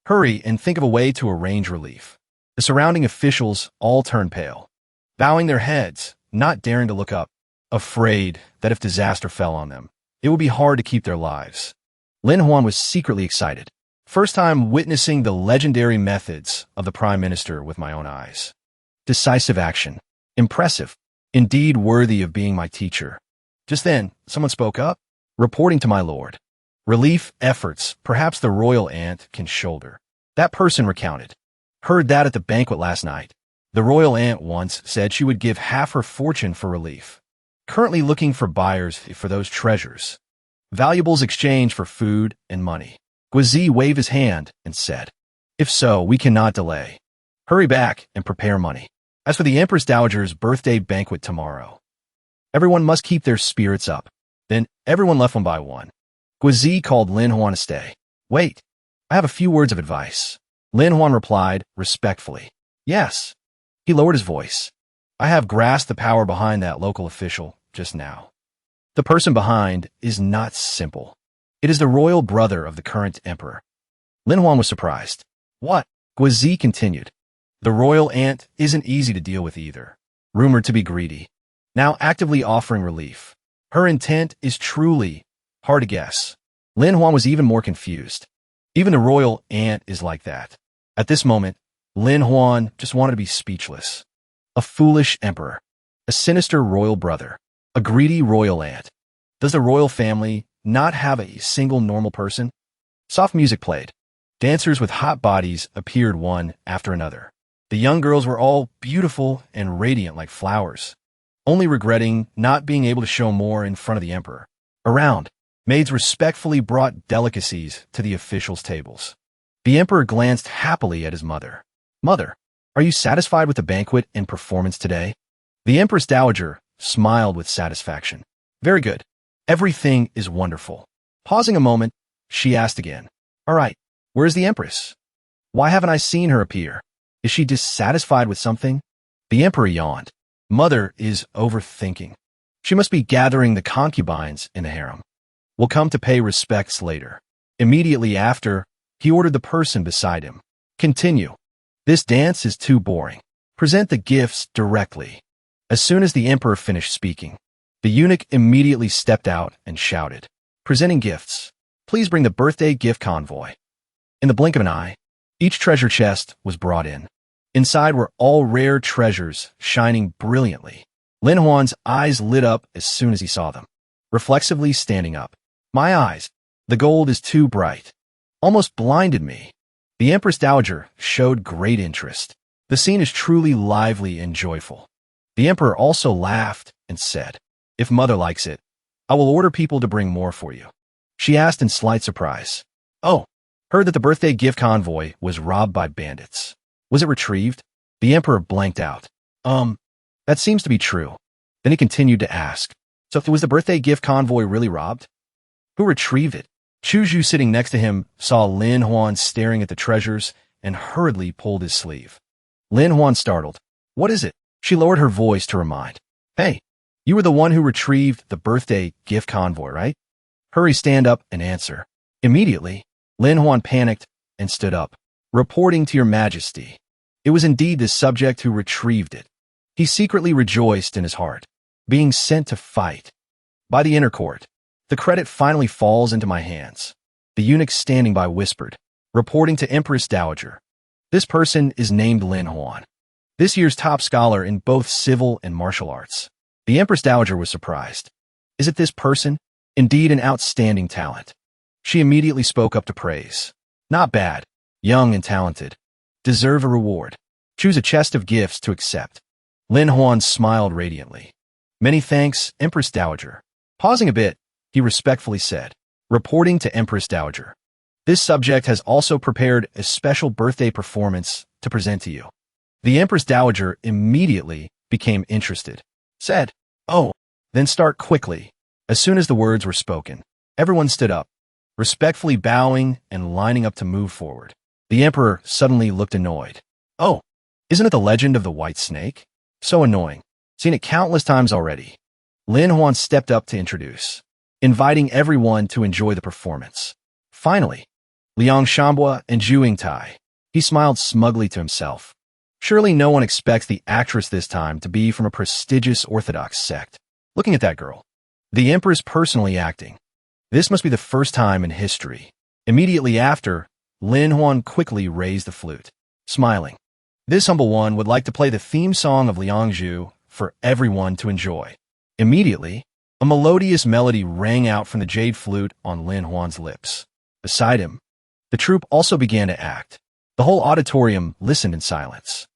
Hurry and think of a way to arrange relief. The surrounding officials all turned pale, bowing their heads, not daring to look up, afraid that if disaster fell on them, it would be hard to keep their lives. Lin Huan was secretly excited. First time witnessing the legendary methods of the Prime Minister with my own eyes. Decisive action. Impressive. Indeed worthy of being my teacher. Just then, someone spoke up, reporting to my lord. Relief efforts, perhaps the royal aunt can shoulder. That person recounted. Heard that at the banquet last night. The royal aunt once said she would give half her fortune for relief. Currently looking for buyers for those treasures. Valuables exchanged for food and money. Guizi waved his hand and said, If so, we cannot delay. Hurry back and prepare money. As for the Empress Dowager's birthday banquet tomorrow, everyone must keep their spirits up. Then everyone left one by one. Guizi called Lin Huan to stay. Wait, I have a few words of advice. Lin Huan replied respectfully. Yes. He lowered his voice. I have grasped the power behind that local official just now. The person behind is not simple. It is the royal brother of the current emperor. Lin Huan was surprised. What? Guizi continued. The royal aunt isn't easy to deal with either. Rumored to be greedy. Now actively offering relief. Her intent is truly hard to guess. Lin Huan was even more confused. Even the royal aunt is like that. At this moment, Lin Huan just wanted to be speechless. A foolish emperor. A sinister royal brother. A greedy royal aunt. Does the royal family not have a single normal person? Soft music played. Dancers with hot bodies appeared one after another. The young girls were all beautiful and radiant like flowers, only regretting not being able to show more in front of the emperor. Around, maids respectfully brought delicacies to the officials' tables. The emperor glanced happily at his mother. Mother, are you satisfied with the banquet and performance today? The Empress Dowager smiled with satisfaction. Very good. Everything is wonderful. Pausing a moment, she asked again. All right, where is the Empress? Why haven't I seen her appear? Is she dissatisfied with something? The emperor yawned. Mother is overthinking. She must be gathering the concubines in the harem. We'll come to pay respects later. Immediately after, he ordered the person beside him. Continue. This dance is too boring. Present the gifts directly. As soon as the emperor finished speaking, the eunuch immediately stepped out and shouted, Presenting gifts. Please bring the birthday gift convoy. In the blink of an eye, each treasure chest was brought in. Inside were all rare treasures shining brilliantly. Lin Huan's eyes lit up as soon as he saw them, reflexively standing up. My eyes, the gold is too bright. Almost blinded me. The Empress Dowager showed great interest. The scene is truly lively and joyful. The emperor also laughed and said, If mother likes it, I will order people to bring more for you. She asked in slight surprise. Oh, heard that the birthday gift convoy was robbed by bandits. Was it retrieved? The emperor blanked out. That seems to be true. Then he continued to ask, So was the birthday gift convoy really robbed? Who retrieved it? Chuju sitting next to him saw Lin Huan staring at the treasures and hurriedly pulled his sleeve. Lin Huan startled. What is it? She lowered her voice to remind. Hey, you were the one who retrieved the birthday gift convoy, right? Hurry, stand up and answer. Immediately, Lin Huan panicked and stood up. Reporting to your majesty. It was indeed the subject who retrieved it. He secretly rejoiced in his heart, being sent to fight. By the inner court, the credit finally falls into my hands. The eunuch standing by whispered, reporting to Empress Dowager. This person is named Lin Huan, this year's top scholar in both civil and martial arts. The Empress Dowager was surprised. Is it this person? Indeed an outstanding talent. She immediately spoke up to praise. Not bad. Young and talented. Deserve a reward. Choose a chest of gifts to accept. Lin Huan smiled radiantly. Many thanks, Empress Dowager. Pausing a bit, he respectfully said, reporting to Empress Dowager. This subject has also prepared a special birthday performance to present to you. The Empress Dowager immediately became interested. Said, oh, then start quickly. As soon as the words were spoken, everyone stood up, respectfully bowing and lining up to move forward. The Emperor suddenly looked annoyed. Oh, isn't it the legend of the white snake? So annoying. Seen it countless times already. Lin Huan stepped up to introduce, inviting everyone to enjoy the performance. Finally, Liang Shambua and Zhu Yingtai. He smiled smugly to himself. Surely no one expects the actress this time to be from a prestigious Orthodox sect. Looking at that girl. The Empress personally acting. This must be the first time in history. Immediately after, Lin Huan quickly raised the flute, smiling. This humble one would like to play the theme song of Liangzhu for everyone to enjoy. Immediately, a melodious melody rang out from the jade flute on Lin Huan's lips. Beside him, the troupe also began to act. The whole auditorium listened in silence.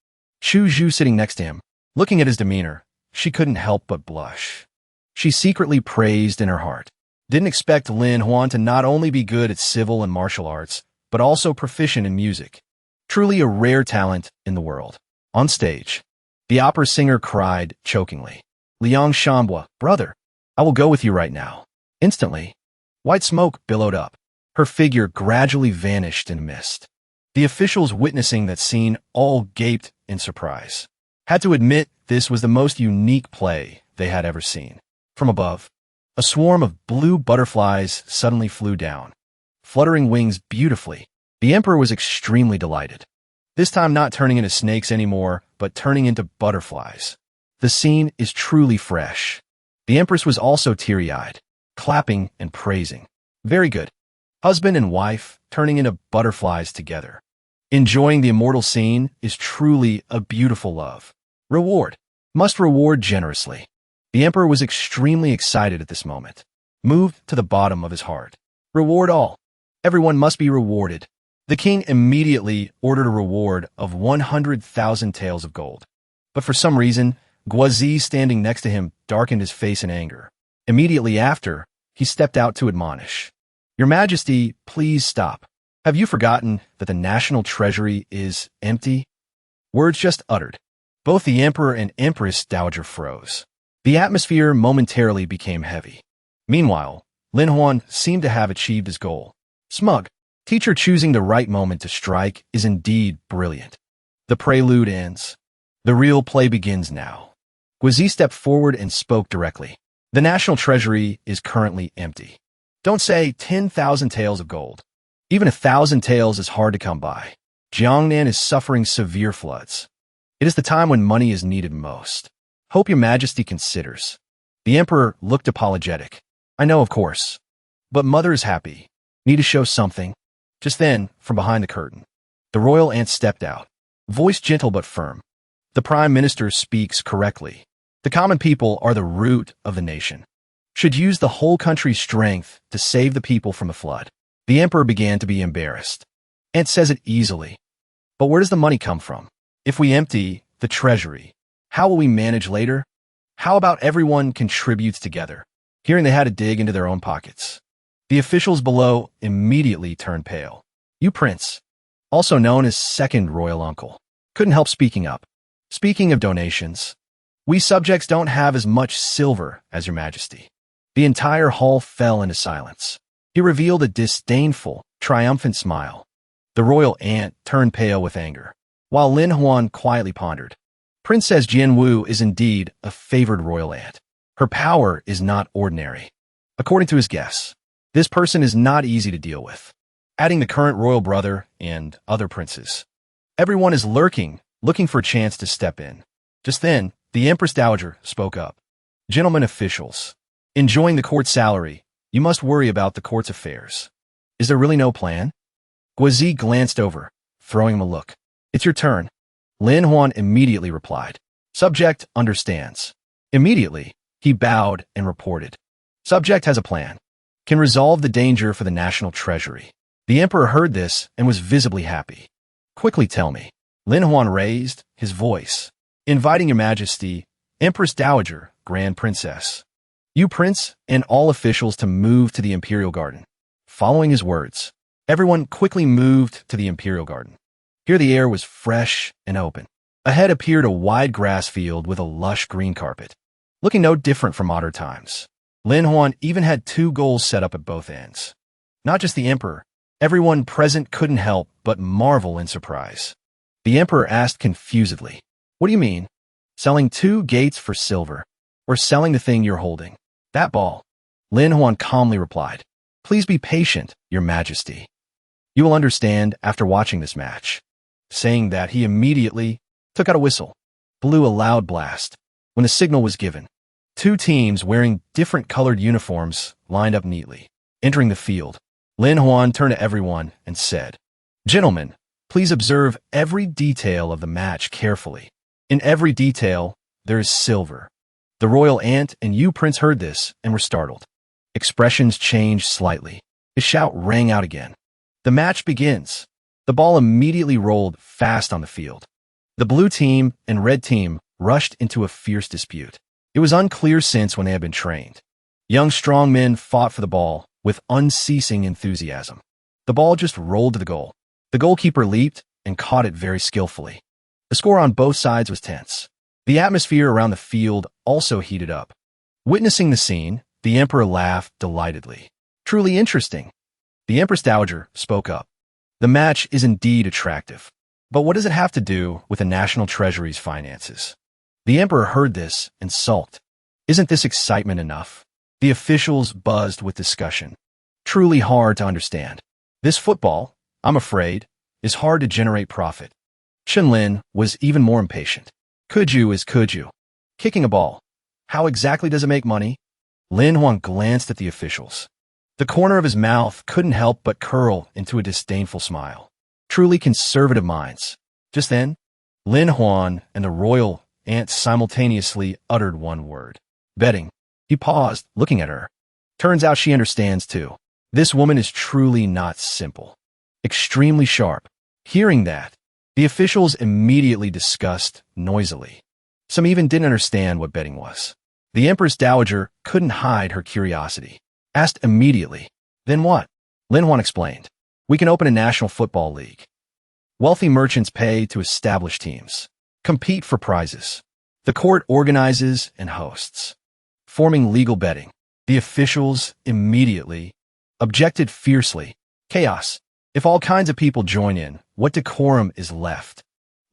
Chu Zhu sitting next to him, looking at his demeanor, she couldn't help but blush. She secretly praised in her heart. Didn't expect Lin Huan to not only be good at civil and martial arts, but also proficient in music. Truly a rare talent in the world. On stage, the opera singer cried chokingly, Liang Shambua, brother, I will go with you right now. Instantly, white smoke billowed up. Her figure gradually vanished in mist. The officials witnessing that scene all gaped in surprise. Had to admit this was the most unique play they had ever seen. From above, a swarm of blue butterflies suddenly flew down, fluttering wings beautifully. The Emperor was extremely delighted. This time not turning into snakes anymore, but turning into butterflies. The scene is truly fresh. The Empress was also teary-eyed, clapping and praising. Very good. Husband and wife turning into butterflies together. Enjoying the immortal scene is truly a beautiful love. Reward. Must reward generously. The Emperor was extremely excited at this moment. Moved to the bottom of his heart. Reward all. Everyone must be rewarded. The king immediately ordered a reward of 100,000 taels of gold. But for some reason, Guazi standing next to him darkened his face in anger. Immediately after, he stepped out to admonish. Your Majesty, please stop. Have you forgotten that the national treasury is empty? Words just uttered. Both the Emperor and Empress Dowager froze. The atmosphere momentarily became heavy. Meanwhile, Lin Huan seemed to have achieved his goal. Smug. Teacher choosing the right moment to strike is indeed brilliant. The prelude ends. The real play begins now. Guazi stepped forward and spoke directly. The national treasury is currently empty. Don't say 10,000 taels of gold. Even 1,000 taels is hard to come by. Jiangnan is suffering severe floods. It is the time when money is needed most. Hope your Majesty considers. The Emperor looked apologetic. I know, of course. But Mother is happy. Need to show something. Just then, from behind the curtain, the royal aunt stepped out. Voice gentle but firm. The Prime Minister speaks correctly. The common people are the root of the nation. Should use the whole country's strength to save the people from a flood. The Emperor began to be embarrassed. Aunt says it easily. But where does the money come from? If we empty the treasury, how will we manage later? How about everyone contributes together? Hearing they had to dig into their own pockets. The officials below immediately turned pale. You Prince, also known as Second Royal Uncle, couldn't help speaking up. Speaking of donations, we subjects don't have as much silver as your Majesty. The entire hall fell into silence. He revealed a disdainful, triumphant smile. The royal aunt turned pale with anger, while Lin Huan quietly pondered. Princess Jianwu is indeed a favored royal aunt. Her power is not ordinary. According to his guess, this person is not easy to deal with. Adding the current royal brother and other princes. Everyone is lurking, looking for a chance to step in. Just then, the Empress Dowager spoke up. Gentlemen officials, enjoying the court salary, you must worry about the court's affairs. Is there really no plan? Guazi glanced over, throwing him a look. It's your turn. Lin Huan immediately replied. Subject understands. Immediately, he bowed and reported. Subject has a plan. can resolve the danger for the national treasury. The emperor heard this and was visibly happy. Quickly tell me. Lin Huan raised his voice. Inviting your majesty, Empress Dowager, Grand Princess. You prince and all officials to move to the Imperial Garden. Following his words, everyone quickly moved to the Imperial Garden. Here the air was fresh and open. Ahead appeared a wide grass field with a lush green carpet, looking no different from modern times. Lin Huan even had 2 goals set up at both ends. Not just the emperor, everyone present couldn't help but marvel in surprise. The emperor asked confusedly, "What do you mean? Selling 2 gates for silver, or selling the thing you're holding? That ball?" Lin Huan calmly replied, "Please be patient, your majesty. You will understand after watching this match." Saying that, he immediately took out a whistle, blew a loud blast. When the signal was given, 2 teams wearing different colored uniforms lined up neatly. Entering the field, Lin Huan turned to everyone and said, "Gentlemen, please observe every detail of the match carefully. In every detail, there is silver." The royal aunt and you prince heard this and were startled. Expressions changed slightly. His shout rang out again. The match begins. The ball immediately rolled fast on the field. The blue team and red team rushed into a fierce dispute. It was unclear since when they had been trained. Young strong men fought for the ball with unceasing enthusiasm. The ball just rolled to the goal. The goalkeeper leaped and caught it very skillfully. The score on both sides was tense. The atmosphere around the field also heated up. Witnessing the scene, the emperor laughed delightedly. "Truly interesting." The Empress Dowager spoke up. "The match is indeed attractive. But what does it have to do with the national treasury's finances?" The emperor heard this and sulked. Isn't this excitement enough? The officials buzzed with discussion. Truly hard to understand. This football, I'm afraid, is hard to generate profit. Chen Lin was even more impatient. Could you? Kicking a ball. How exactly does it make money? Lin Huan glanced at the officials. The corner of his mouth couldn't help but curl into a disdainful smile. Truly conservative minds. Just then, Lin Huan and the royal aunt simultaneously uttered one word. Betting. He paused, looking at her. Turns out she understands too. This woman is truly not simple. Extremely sharp. Hearing that, the officials immediately discussed noisily. Some even didn't understand what betting was. The Empress Dowager couldn't hide her curiosity. Asked immediately, "Then what?" Lin Huan explained. "We can open a national football league. Wealthy merchants pay to establish teams. Compete for prizes. The court organizes and hosts. Forming legal betting." The officials immediately objected fiercely. Chaos. If all kinds of people join in, what decorum is left?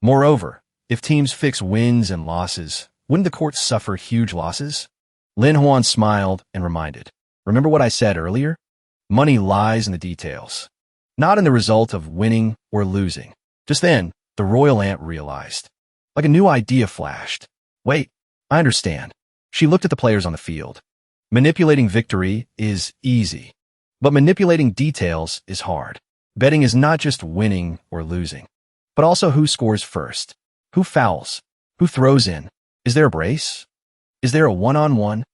Moreover, if teams fix wins and losses, wouldn't the court suffer huge losses? Lin Huan smiled and reminded. Remember what I said earlier? Money lies in the details, not in the result of winning or losing. Just then, the royal aunt realized. Like a new idea flashed. Wait, I understand. She looked at the players on the field. Manipulating victory is easy, but manipulating details is hard. Betting is not just winning or losing, but also who scores first, who fouls, who throws in. Is there a brace? Is there a one-on-one?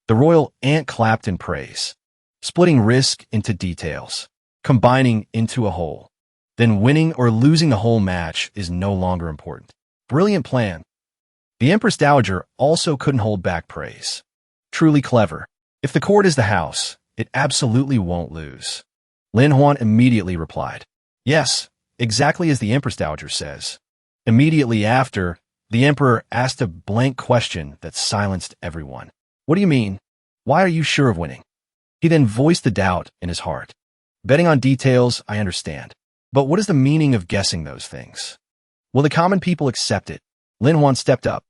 The royal aunt clapped in praise, splitting risk into details, combining into a whole. Then winning or losing the whole match is no longer important. Brilliant plan. The Empress Dowager also couldn't hold back praise. Truly clever. If the court is the house, it absolutely won't lose. Lin Huan immediately replied. Yes, exactly as the Empress Dowager says. Immediately after, the emperor asked a blank question that silenced everyone. What do you mean? Why are you sure of winning? He then voiced the doubt in his heart. Betting on details, I understand. But what is the meaning of guessing those things? Will the common people accept it? Lin Huan stepped up,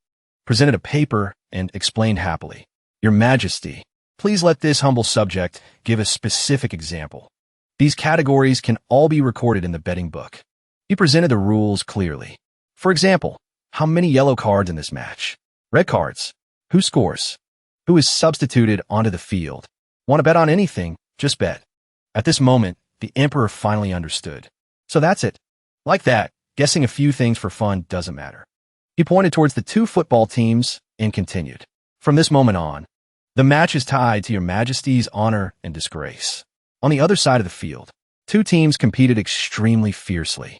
presented a paper, and explained happily. Your Majesty, please let this humble subject give a specific example. These categories can all be recorded in the betting book. He presented the rules clearly. For example, how many yellow cards in this match? Red cards. Who scores? Who is substituted onto the field? Want to bet on anything? Just bet. At this moment, the emperor finally understood. So that's it. Like that, guessing a few things for fun doesn't matter. He pointed towards the 2 football teams and continued. From this moment on, The match is tied to your majesty's honor and disgrace. On the other side of the field, two teams competed extremely fiercely.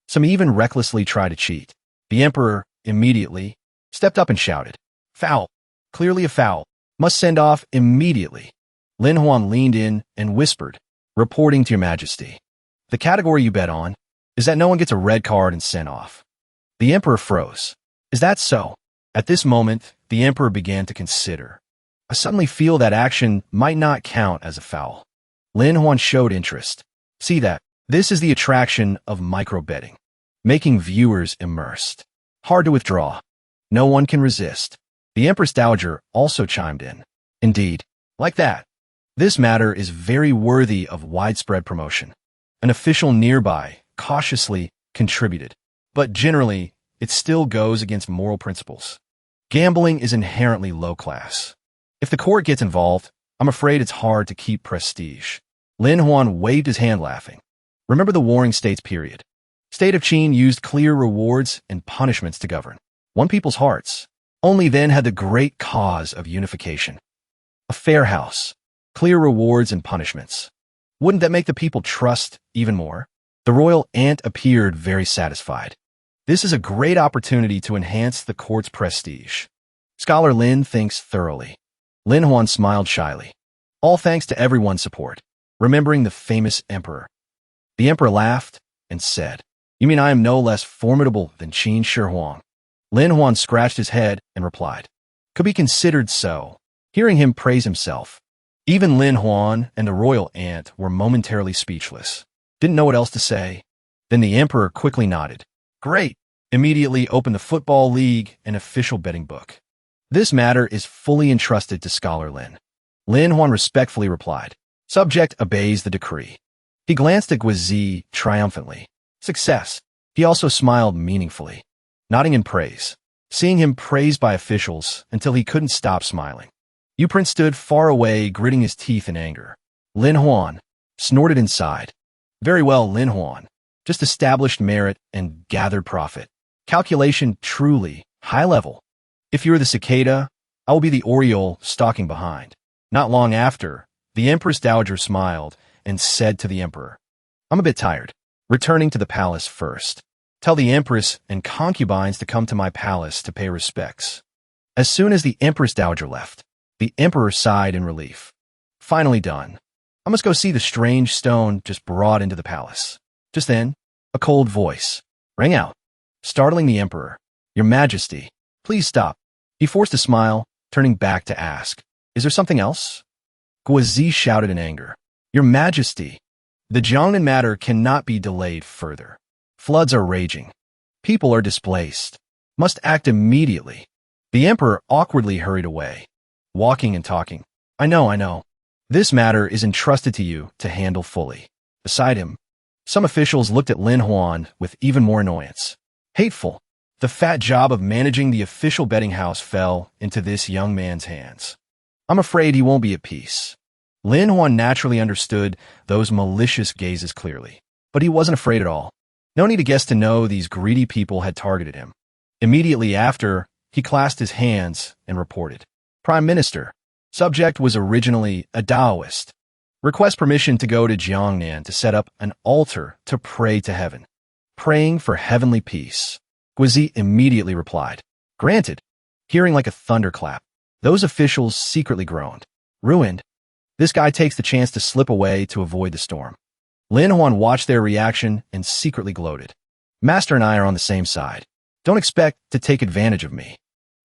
Some even recklessly tried to cheat. The emperor immediately stepped up and shouted, "Foul! Clearly a foul. Must send off immediately." Lin Huan leaned in and whispered, "Reporting to your majesty. The category you bet on is that no one gets a red card and sent off." The emperor froze. "Is that so?" At this moment, the emperor began to consider. "I suddenly feel that action might not count as a foul." Lin Huan showed interest. "See that? This is the attraction of micro-betting, making viewers immersed. Hard to withdraw. No one can resist." The Empress Dowager also chimed in. "Indeed. Like that. This matter is very worthy of widespread promotion." An official nearby cautiously contributed. "But generally, it still goes against moral principles. Gambling is inherently low class. If the court gets involved, I'm afraid it's hard to keep prestige." Lin Huan waved his hand laughing. "Remember the Warring States period? State of Qin used clear rewards and punishments to govern. Won people's hearts. Only then had the great cause of unification. A fair house. Clear rewards and punishments. Wouldn't that make the people trust even more?" The royal aunt appeared very satisfied. "This is a great opportunity to enhance the court's prestige. Scholar Lin thinks thoroughly." Lin Huan smiled shyly. "All thanks to everyone's support, remembering the famous emperor." The emperor laughed and said, "You mean I am no less formidable than Qin Shi Huang?" Lin Huan scratched his head and replied, "Could be considered so." Hearing him praise himself, even Lin Huan and the royal aunt were momentarily speechless. Didn't know what else to say. Then the emperor quickly nodded. "Great." Immediately opened the Football League and official betting book. "This matter is fully entrusted to Scholar Lin." Lin Huan respectfully replied, "Subject obeys the decree." He glanced at Guizi triumphantly. "Success." He also smiled meaningfully, nodding in praise, seeing him praised by officials until he couldn't stop smiling. Yu Prince stood far away, gritting his teeth in anger. Lin Huan snorted inside. "Very well, Lin Huan. Just established merit and gathered profit. Calculation truly high level. If you're the cicada, I will be the oriole stalking behind." Not long after, the Empress Dowager smiled and said to the emperor, "I'm a bit tired. Returning to the palace first. Tell the empress and concubines to come to my palace to pay respects." As soon as the Empress Dowager left, the emperor sighed in relief. "Finally done. I must go see the strange stone just brought into the palace." Just then, a cold voice rang out, startling the emperor. "Your Majesty, please stop." He forced a smile, turning back to ask, "Is there something else?" Guizi shouted in anger, "Your Majesty, the Jiangnan matter cannot be delayed further. Floods are raging. People are displaced. Must act immediately." The emperor awkwardly hurried away, walking and talking. I know. This matter is entrusted to you to handle fully." Beside him, some officials looked at Lin Huan with even more annoyance. Hateful. The fat job of managing the official betting house fell into this young man's hands. I'm afraid he won't be at peace. Lin Huan naturally understood those malicious gazes clearly, but he wasn't afraid at all. No need to guess to know these greedy people had targeted him. Immediately after, he clasped his hands and reported, "Prime Minister, subject was originally a Taoist. Request permission to go to Jiangnan to set up an altar to pray to heaven. Praying for heavenly peace." Guizi immediately replied, "Granted." Hearing like a thunderclap, those officials secretly groaned. Ruined. This guy takes the chance to slip away to avoid the storm. Lin Huan watched their reaction and secretly gloated. "Master and I are on the same side. Don't expect to take advantage of me."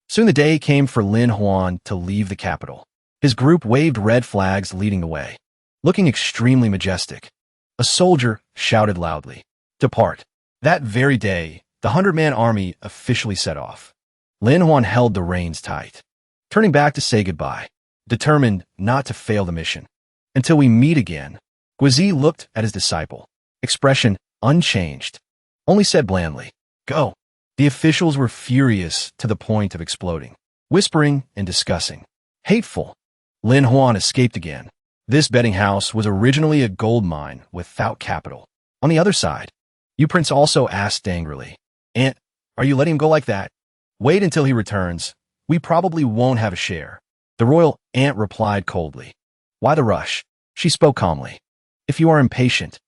Soon the day came for Lin Huan to leave the capital. His group waved red flags leading the way. Looking extremely majestic, a soldier shouted loudly, "Depart." That very day, the 100-man army officially set off. Lin Huan held the reins tight, turning back to say goodbye, determined not to fail the mission. "Until we meet again." Guizi looked at his disciple, expression unchanged, only said blandly, "Go." The officials were furious to the point of exploding, whispering and discussing. Hateful. Lin Huan escaped again. This betting house was originally a gold mine without capital. On the other side, Yu Prince also asked angrily, "Aunt, are you letting him go like that? Wait until he returns. We probably won't have a share." The royal aunt replied coldly. Why the rush? She spoke calmly. If you are impatient,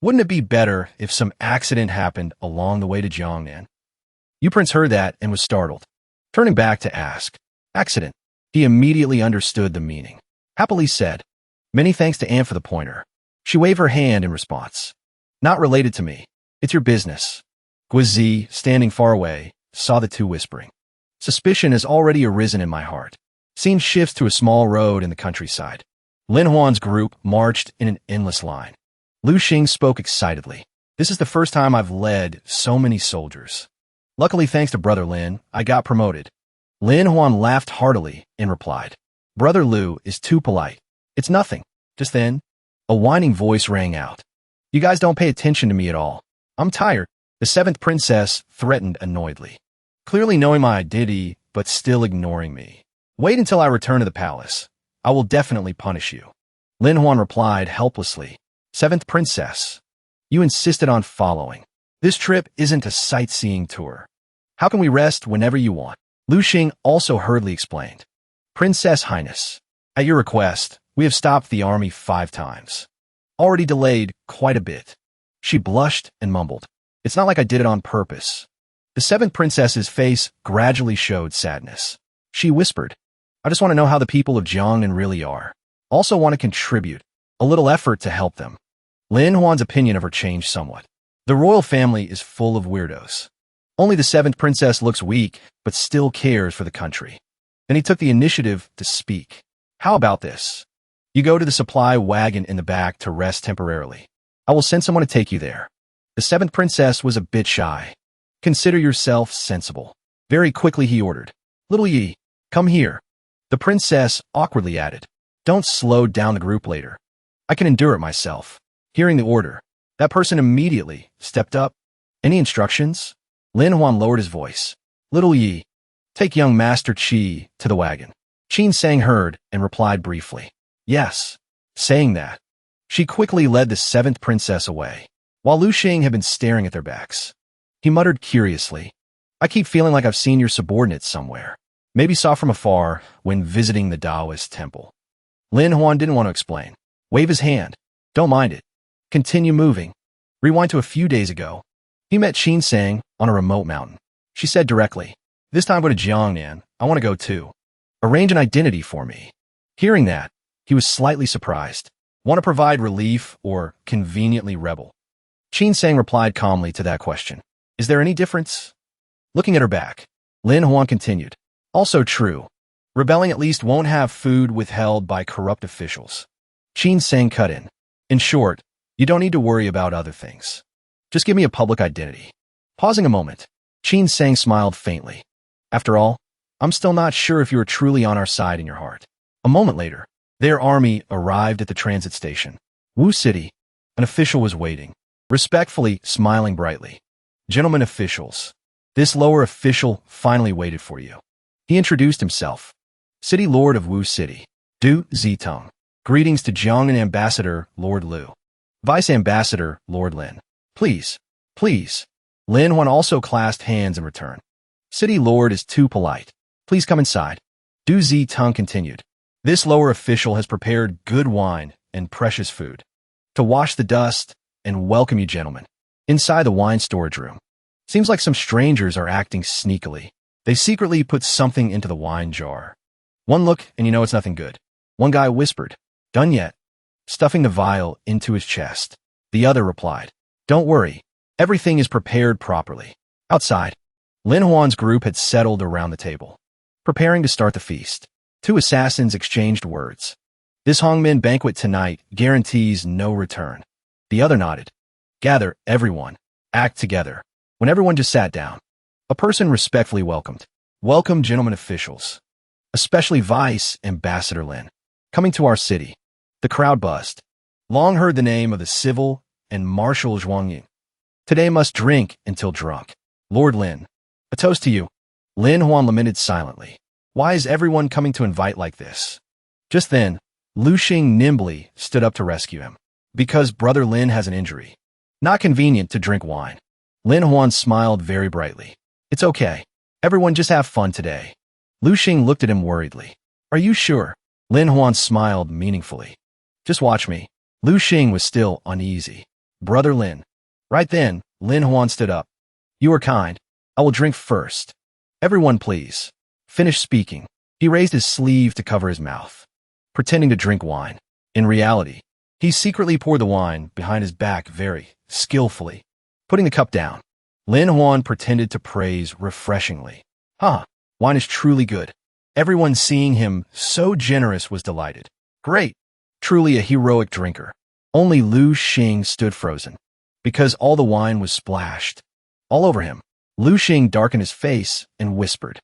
wouldn't it be better if some accident happened along the way to Jiangnan? You prince heard that and was startled. Turning back to ask, accident. He immediately understood the meaning. Happily said, many thanks to Aunt for the pointer. She waved her hand in response. Not related to me. It's your business. Guizi, standing far away, saw the two whispering. Suspicion has already arisen in my heart. Scene shifts to a small road in the countryside. Lin Huan's group marched in an endless line. Lu Xing spoke excitedly. This is the first time I've led so many soldiers. Luckily, thanks to Brother Lin, I got promoted. Lin Huan laughed heartily and replied, Brother Lu is too polite. It's nothing. Just then, a whining voice rang out. You guys don't pay attention to me at all. I'm tired. The seventh princess threatened annoyedly. Clearly knowing my identity, but still ignoring me. Wait until I return to the palace. I will definitely punish you. Lin Huan replied helplessly. Seventh princess, you insisted on following. This trip isn't a sightseeing tour. How can we rest whenever you want? Lu Xing also hurriedly explained. Princess Highness, at your request, we have stopped the army 5 times. Already delayed quite a bit. She blushed and mumbled. It's not like I did it on purpose. The seventh princess's face gradually showed sadness. She whispered, I just want to know how the people of Jiangnan really are. Also want to contribute a little effort to help them. Lin Huan's opinion of her changed somewhat. The royal family is full of weirdos. Only the seventh princess looks weak, but still cares for the country. Then he took the initiative to speak. How about this? You go to the supply wagon in the back to rest temporarily. I will send someone to take you there. The seventh princess was a bit shy. Consider yourself sensible. Very quickly he ordered. Little Yi, come here. The princess awkwardly added. Don't slow down the group later. I can endure it myself. Hearing the order, that person immediately stepped up. Any instructions? Lin Huan lowered his voice. Little Yi, take young Master Qi to the wagon. Qin Sang heard and replied briefly. Yes. Saying that, she quickly led the seventh princess away, while Lu Xing had been staring at their backs. He muttered curiously, I keep feeling like I've seen your subordinates somewhere. Maybe saw from afar when visiting the Taoist temple. Lin Huan didn't want to explain. Wave his hand. Don't mind it. Continue moving. Rewind to a few days ago. He met Qin Sang on a remote mountain. She said directly, this time go to Jiangnan. I want to go too. Arrange an identity for me. Hearing that, he was slightly surprised. Want to provide relief or conveniently rebel? Qin Sang replied calmly to that question. Is there any difference? Looking at her back, Lin Huan continued. Also true. Rebelling at least won't have food withheld by corrupt officials. Qin Sang cut in. In short, you don't need to worry about other things. Just give me a public identity. Pausing a moment, Qin Sang smiled faintly. After all, I'm still not sure if you are truly on our side in your heart. A moment later, their army arrived at the transit station. Wu City. An official was waiting, respectfully smiling brightly. Gentlemen officials, this lower official finally waited for you. He introduced himself. City Lord of Wu City, Du Zitong. Greetings to Jiangnan Ambassador, Lord Lu. Vice Ambassador, Lord Lin. Please, please. Lin Huan also clasped hands in return. City Lord is too polite. Please come inside. Du Zitong continued. This lower official has prepared good wine and precious food to wash the dust and welcome you gentlemen. Inside the wine storage room. Seems like some strangers are acting sneakily. They secretly put something into the wine jar. One look and you know it's nothing good. One guy whispered, done yet? Stuffing the vial into his chest. The other replied, don't worry. Everything is prepared properly. Outside, Lin Huan's group had settled around the table, preparing to start the feast. 2 assassins exchanged words. This Hongmin banquet tonight guarantees no return. The other nodded. Gather, everyone. Act together. When everyone just sat down, a person respectfully welcomed. Welcome, gentlemen officials. Especially Vice Ambassador Lin. Coming to our city. The crowd buzzed. Long heard the name of the civil and Marshal Zhuangying. Today must drink until drunk. Lord Lin. A toast to you. Lin Huan lamented silently. Why is everyone coming to invite like this? Just then, Lu Xing nimbly stood up to rescue him. Because Brother Lin has an injury. Not convenient to drink wine. Lin Huan smiled very brightly. It's okay. Everyone just have fun today. Lu Xing looked at him worriedly. Are you sure? Lin Huan smiled meaningfully. Just watch me. Lu Xing was still uneasy. Brother Lin. Right then, Lin Huan stood up. You are kind. I will drink first. Everyone please. Finish speaking. He raised his sleeve to cover his mouth, pretending to drink wine. In reality, he secretly poured the wine behind his back very skillfully. Putting the cup down, Lin Huan pretended to praise refreshingly. Wine is truly good. Everyone seeing him so generous was delighted. Great. Truly a heroic drinker. Only Lu Xing stood frozen, because all the wine was splashed all over him. Lu Xing darkened his face and whispered,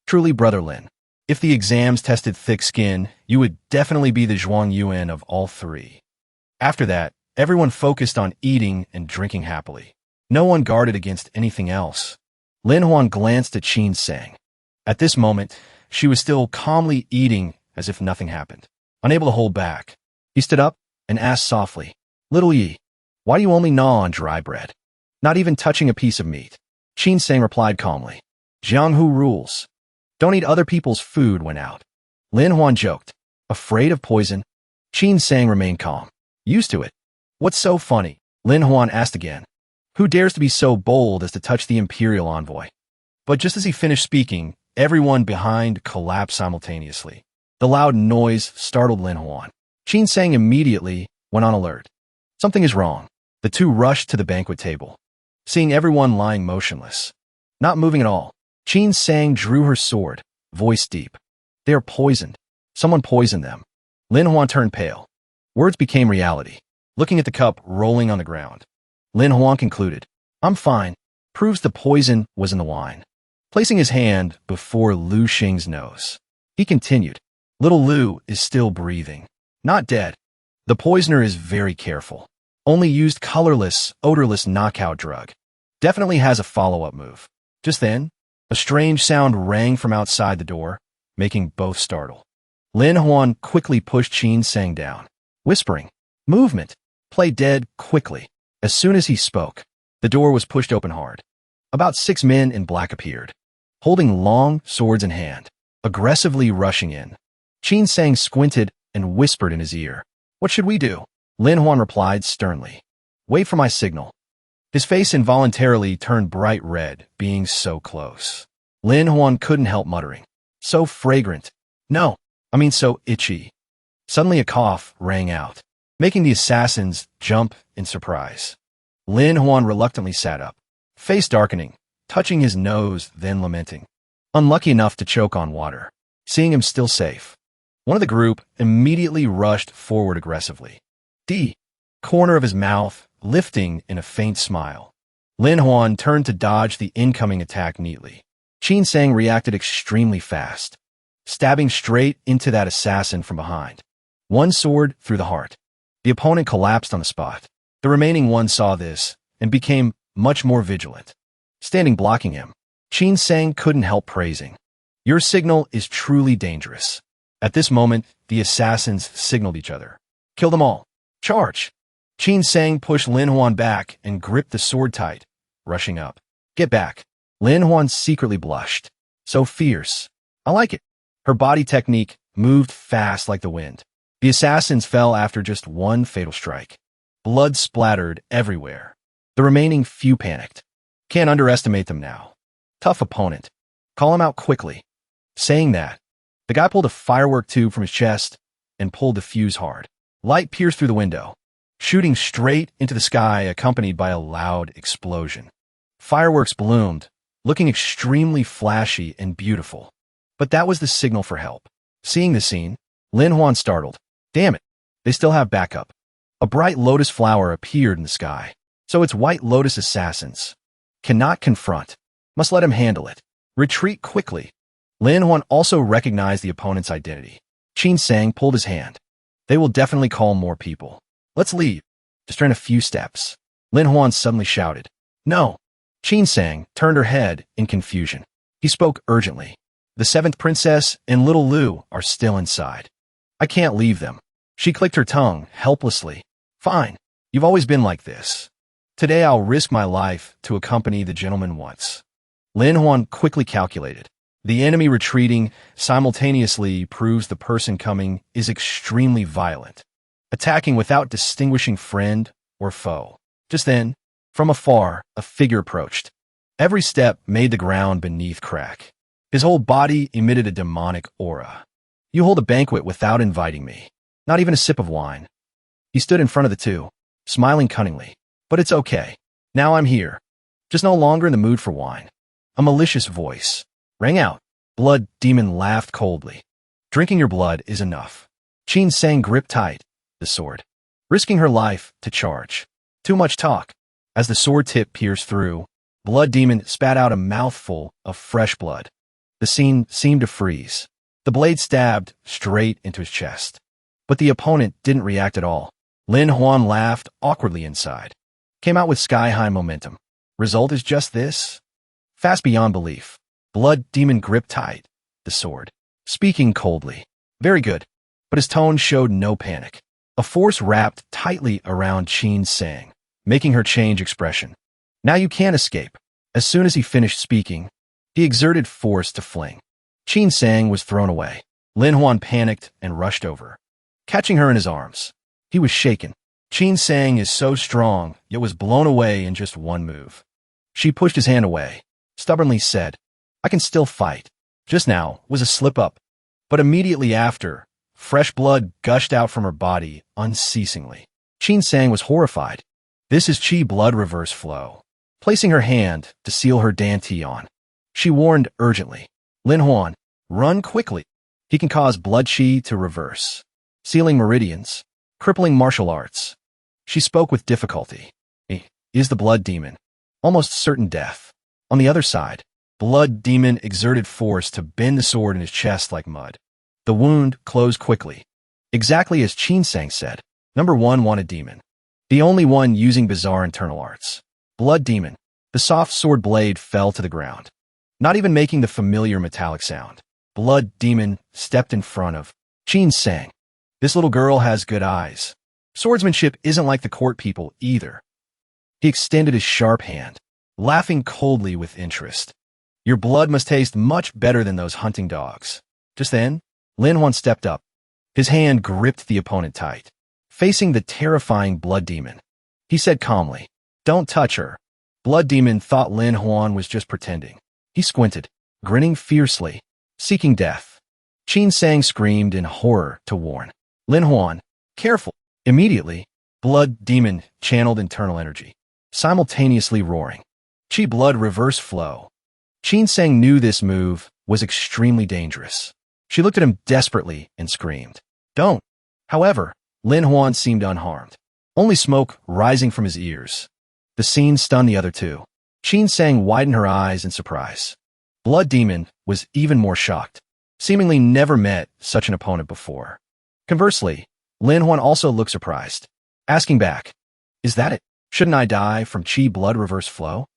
Truly, Brother Lin, if the exams tested thick skin, you would definitely be the Zhuang Yuan of all three. After that, everyone focused on eating and drinking happily. No one guarded against anything else. Lin Huan glanced at Qin Sang. At this moment, she was still calmly eating as if nothing happened. Unable to hold back, he stood up and asked softly, Little Yi, why do you only gnaw on dry bread? Not even touching a piece of meat. Qin Sang replied calmly, Jianghu rules. Don't eat other people's food when out. Lin Huan joked. Afraid of poison? Qin Sang remained calm. Used to it. What's so funny? Lin Huan asked again. Who dares to be so bold as to touch the Imperial envoy? But just as he finished speaking, everyone behind collapsed simultaneously. The loud noise startled Lin Huan. Qin Sang immediately went on alert. Something is wrong. The two rushed to the banquet table, seeing everyone lying motionless, not moving at all. Qin Sang drew her sword, voice deep. They are poisoned. Someone poisoned them. Lin Huan turned pale. Words became reality. Looking at the cup rolling on the ground, Lin Huan concluded, I'm fine. Proves the poison was in the wine. Placing his hand before Lu Xing's nose, he continued, Little Lu is still breathing. Not dead. The poisoner is very careful. Only used colorless, odorless knockout drug. Definitely has a follow-up move. Just then, a strange sound rang from outside the door, making both startle. Lin Huan quickly pushed Qin Sang down, whispering, Movement! Play dead quickly. As soon as he spoke, the door was pushed open hard. About 6 men in black appeared, holding long swords in hand, aggressively rushing in. Qin Sang squinted and whispered in his ear, What should we do? Lin Huan replied sternly, Wait for my signal. His face involuntarily turned bright red, being so close. Lin Huan couldn't help muttering, So fragrant. No, I mean so itchy. Suddenly a cough rang out, making the assassins jump in surprise. Lin Huan reluctantly sat up, face darkening, touching his nose, then lamenting. Unlucky enough to choke on water. Seeing him still safe, one of the group immediately rushed forward aggressively. Corner of his mouth lifting in a faint smile. Lin Huan turned to dodge the incoming attack neatly. Qin Sang reacted extremely fast, stabbing straight into that assassin from behind. One sword through the heart. The opponent collapsed on the spot. The remaining one saw this and became much more vigilant. Standing blocking him, Qin Sang couldn't help praising. Your signal is truly dangerous. At this moment, the assassins signaled each other. Kill them all. Charge! Qin Sang pushed Lin Huan back and gripped the sword tight, rushing up. Get back. Lin Huan secretly blushed. So fierce. I like it. Her body technique moved fast like the wind. The assassins fell after just one fatal strike. Blood splattered everywhere. The remaining few panicked. Can't underestimate them now. Tough opponent. Call him out quickly. Saying that, the guy pulled a firework tube from his chest and pulled the fuse hard. Light pierced through the window, shooting straight into the sky, accompanied by a loud explosion. Fireworks bloomed, looking extremely flashy and beautiful. But that was the signal for help. Seeing the scene, Lin Huan startled. Damn it, they still have backup. A bright lotus flower appeared in the sky. So it's White Lotus assassins. Cannot confront. Must let him handle it. Retreat quickly. Lin Huan also recognized the opponent's identity. Qin Sang pulled his hand. They will definitely call more people. Let's leave. Just ran a few steps. Lin Huan suddenly shouted. No. Qin Sang turned her head in confusion. He spoke urgently. The 7th princess and little Lu are still inside. I can't leave them. She clicked her tongue helplessly. Fine. You've always been like this. Today I'll risk my life to accompany the gentleman once. Lin Huan quickly calculated. The enemy retreating simultaneously proves the person coming is extremely violent, attacking without distinguishing friend or foe. Just then, from afar, a figure approached. Every step made the ground beneath crack. His whole body emitted a demonic aura. You hold a banquet without inviting me. Not even a sip of wine. He stood in front of the two, smiling cunningly. But it's okay. Now I'm here. Just no longer in the mood for wine. A malicious voice rang out. Blood Demon laughed coldly. Drinking your blood is enough. Qin Sang gripped tight the sword, risking her life to charge. Too much talk. As the sword tip pierced through, Blood Demon spat out a mouthful of fresh blood. The scene seemed to freeze. The blade stabbed straight into his chest. But the opponent didn't react at all. Lin Huan laughed awkwardly inside. Came out with sky-high momentum. Result is just this? Fast beyond belief. Blood Demon gripped tight the sword, speaking coldly. Very good. But his tone showed no panic. A force wrapped tightly around Qin Sang, making her change expression. Now you can't escape. As soon as he finished speaking, he exerted force to fling. Qin Sang was thrown away. Lin Huan panicked and rushed over, catching her in his arms. He was shaken. Qin Sang is so strong, yet was blown away in just one move. She pushed his hand away, stubbornly said, I can still fight. Just now was a slip-up. But immediately after, fresh blood gushed out from her body unceasingly. Qin Sang was horrified. This is Qi blood reverse flow. Placing her hand to seal her danti on, she warned urgently. Lin Huan, run quickly. He can cause blood Qi to reverse, sealing meridians, crippling martial arts. She spoke with difficulty. He is the Blood Demon. Almost certain death. On the other side, Blood Demon exerted force to bend the sword in his chest like mud. The wound closed quickly. Exactly as Qin Sang said. Number 1 wanted demon. The only one using bizarre internal arts. Blood Demon. The soft sword blade fell to the ground, not even making the familiar metallic sound. Blood Demon stepped in front of Qin Sang. This little girl has good eyes. Swordsmanship isn't like the court people either. He extended his sharp hand, laughing coldly with interest. Your blood must taste much better than those hunting dogs. Just then, Lin Huan stepped up. His hand gripped the opponent tight, facing the terrifying Blood Demon. He said calmly, Don't touch her. Blood Demon thought Lin Huan was just pretending. He squinted, grinning fiercely, seeking death. Qin Sang screamed in horror to warn Lin Huan, careful. Immediately, Blood Demon channeled internal energy, simultaneously roaring. Qi blood reverse flow. Qin Sang knew this move was extremely dangerous. She looked at him desperately and screamed, Don't. However, Lin Huan seemed unharmed, only smoke rising from his ears. The scene stunned the other two. Qin Sang widened her eyes in surprise. Blood Demon was even more shocked, seemingly never met such an opponent before. Conversely, Lin Huan also looked surprised, asking back, Is that it? Shouldn't I die from Qi blood reverse flow?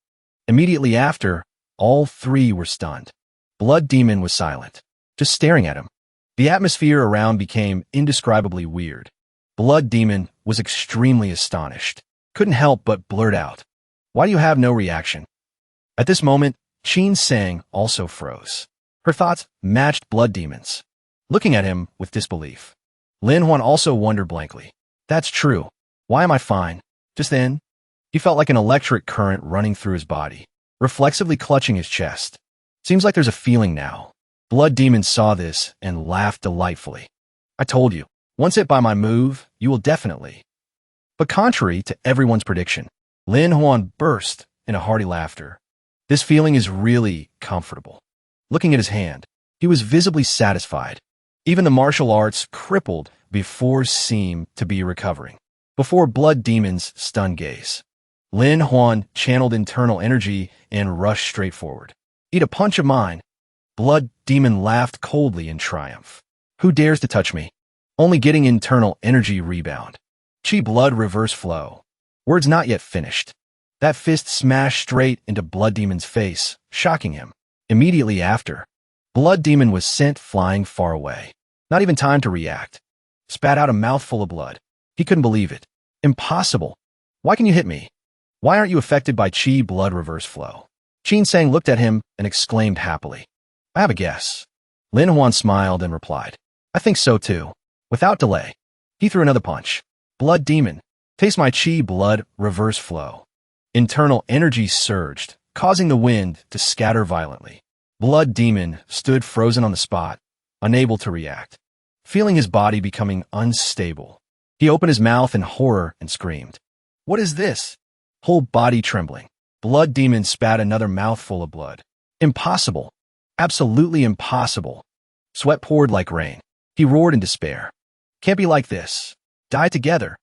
Immediately after, all three were stunned. Blood Demon was silent, just staring at him. The atmosphere around became indescribably weird. Blood Demon was extremely astonished, couldn't help but blurt out, Why do you have no reaction? At this moment, Qin Sang also froze. Her thoughts matched Blood Demon's, looking at him with disbelief. Lin Huan also wondered blankly. That's true. Why am I fine? Just then, he felt like an electric current running through his body, reflexively clutching his chest. Seems like there's a feeling now. Blood Demon saw this and laughed delightfully. I told you, once hit by my move, you will definitely. But contrary to everyone's prediction, Lin Huan burst in a hearty laughter. This feeling is really comfortable. Looking at his hand, he was visibly satisfied. Even the martial arts crippled before seemed to be recovering. Before Blood Demon's stunned gaze, Lin Huan channeled internal energy and rushed straight forward. Eat a punch of mine. Blood Demon laughed coldly in triumph. Who dares to touch me? Only getting internal energy rebound. Qi blood reverse flow. Words not yet finished. That fist smashed straight into Blood Demon's face, shocking him. Immediately after, Blood Demon was sent flying far away. Not even time to react. Spat out a mouthful of blood. He couldn't believe it. Impossible. Why can you hit me? Why aren't you affected by Qi blood reverse flow? Qin Sang looked at him and exclaimed happily. I have a guess. Lin Huan smiled and replied, I think so too. Without delay, he threw another punch. Blood demon. Taste my chi blood reverse flow. Internal energy surged, causing the wind to scatter violently. Blood demon stood frozen on the spot, unable to react, feeling his body becoming unstable. He opened his mouth in horror and screamed. What is this? Whole body trembling. Blood demon spat another mouthful of blood. Impossible. Absolutely impossible. Sweat poured like rain. He roared in despair. Can't be like this. Die together.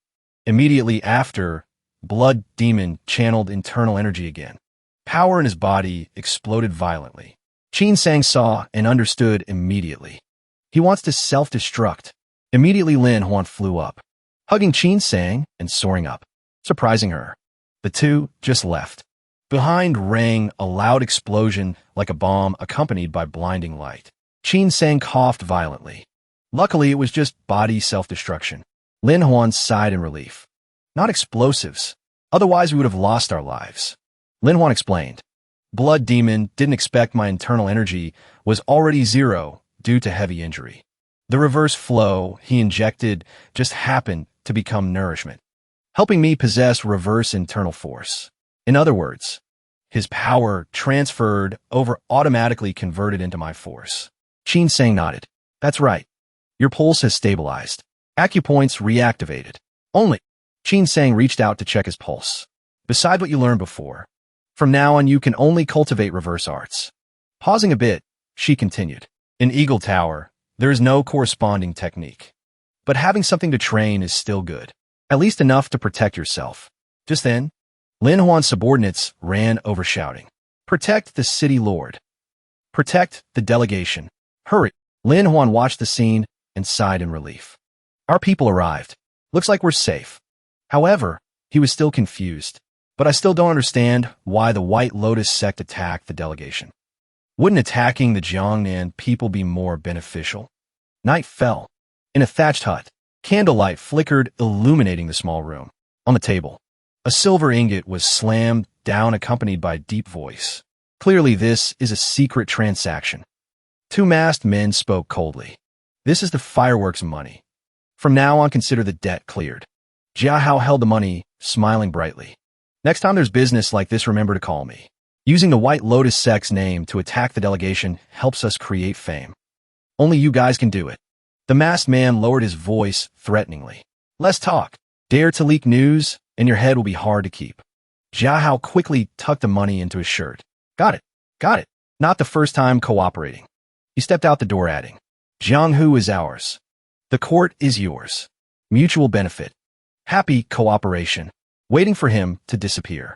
Immediately after, Blood Demon channeled internal energy again. Power in his body exploded violently. Qin Sang saw and understood immediately. He wants to self-destruct. Immediately Lin Huan flew up, hugging Qin Sang and soaring up, surprising her. The two just left. Behind rang a loud explosion like a bomb accompanied by blinding light. Qin Sang coughed violently. Luckily, it was just body self-destruction. Lin Huan sighed in relief. Not explosives. Otherwise, we would have lost our lives. Lin Huan explained. Blood Demon didn't expect my internal energy was already zero due to heavy injury. The reverse flow he injected just happened to become nourishment, helping me possess reverse internal force. In other words, his power transferred over automatically converted into my force. Qin Sang nodded. That's right. Your pulse has stabilized. Acupoints reactivated. Only. Qin Sang reached out to check his pulse. Beside what you learned before, from now on you can only cultivate reverse arts. Pausing a bit, she continued. In Eagle Tower, there is no corresponding technique. But having something to train is still good. At least enough to protect yourself. Just then, Lin Huan's subordinates ran over shouting. Protect the city lord. Protect the delegation. Hurry. Lin Huan watched the scene and sighed in relief. Our people arrived. Looks like we're safe. However, he was still confused. But I still don't understand why the White Lotus sect attacked the delegation. Wouldn't attacking the Jiangnan people be more beneficial? Night fell. In a thatched hut, candlelight flickered, illuminating the small room. On the table, a silver ingot was slammed down, accompanied by a deep voice. Clearly, this is a secret transaction. Two masked men spoke coldly. This is the fireworks money. From now on, consider the debt cleared. Jiahao held the money, smiling brightly. Next time there's business like this, remember to call me. Using the White Lotus sect's name to attack the delegation helps us create fame. Only you guys can do it. The masked man lowered his voice threateningly. Less talk. Dare to leak news, and your head will be hard to keep. Jiahao quickly tucked the money into his shirt. Got it. Got it. Not the first time cooperating. He stepped out the door, adding, Jianghu is ours. The court is yours. Mutual benefit. Happy cooperation. Waiting for him to disappear.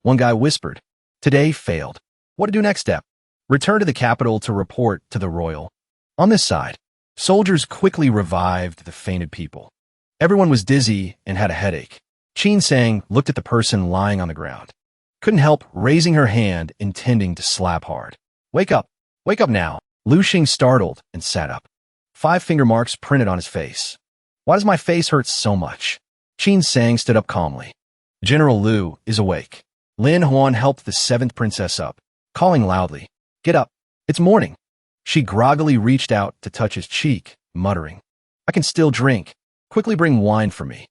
One guy whispered, Today failed. What to do next step? Return to the capital to report to the royal. On this side, soldiers quickly revived the fainted people. Everyone was dizzy and had a headache. Qin Sang looked at the person lying on the ground. Couldn't help raising her hand, intending to slap hard. Wake up. Wake up now. Lu Xing startled and sat up. 5 finger marks printed on his face. Why does my face hurt so much? Qin Sang stood up calmly. General Lu is awake. Lin Huan helped the 7th princess up, calling loudly, Get up. It's morning. She groggily reached out to touch his cheek, muttering, I can still drink. Quickly bring wine for me.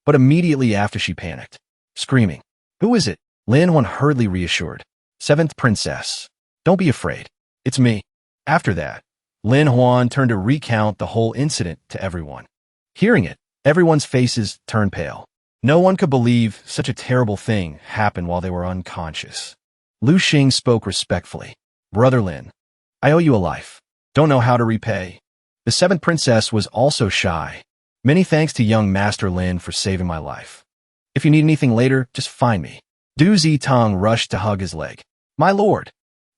But immediately after she panicked, screaming, Who is it? Lin Huan hurriedly reassured. 7th princess. Don't be afraid. It's me. After that, Lin Huan turned to recount the whole incident to everyone. Hearing it, everyone's faces turned pale. No one could believe such a terrible thing happened while they were unconscious. Lu Xing spoke respectfully. Brother Lin, I owe you a life. Don't know how to repay. The 7th princess was also shy. Many thanks to young Master Lin for saving my life. If you need anything later, just find me. Du Zitong rushed to hug his leg. My lord.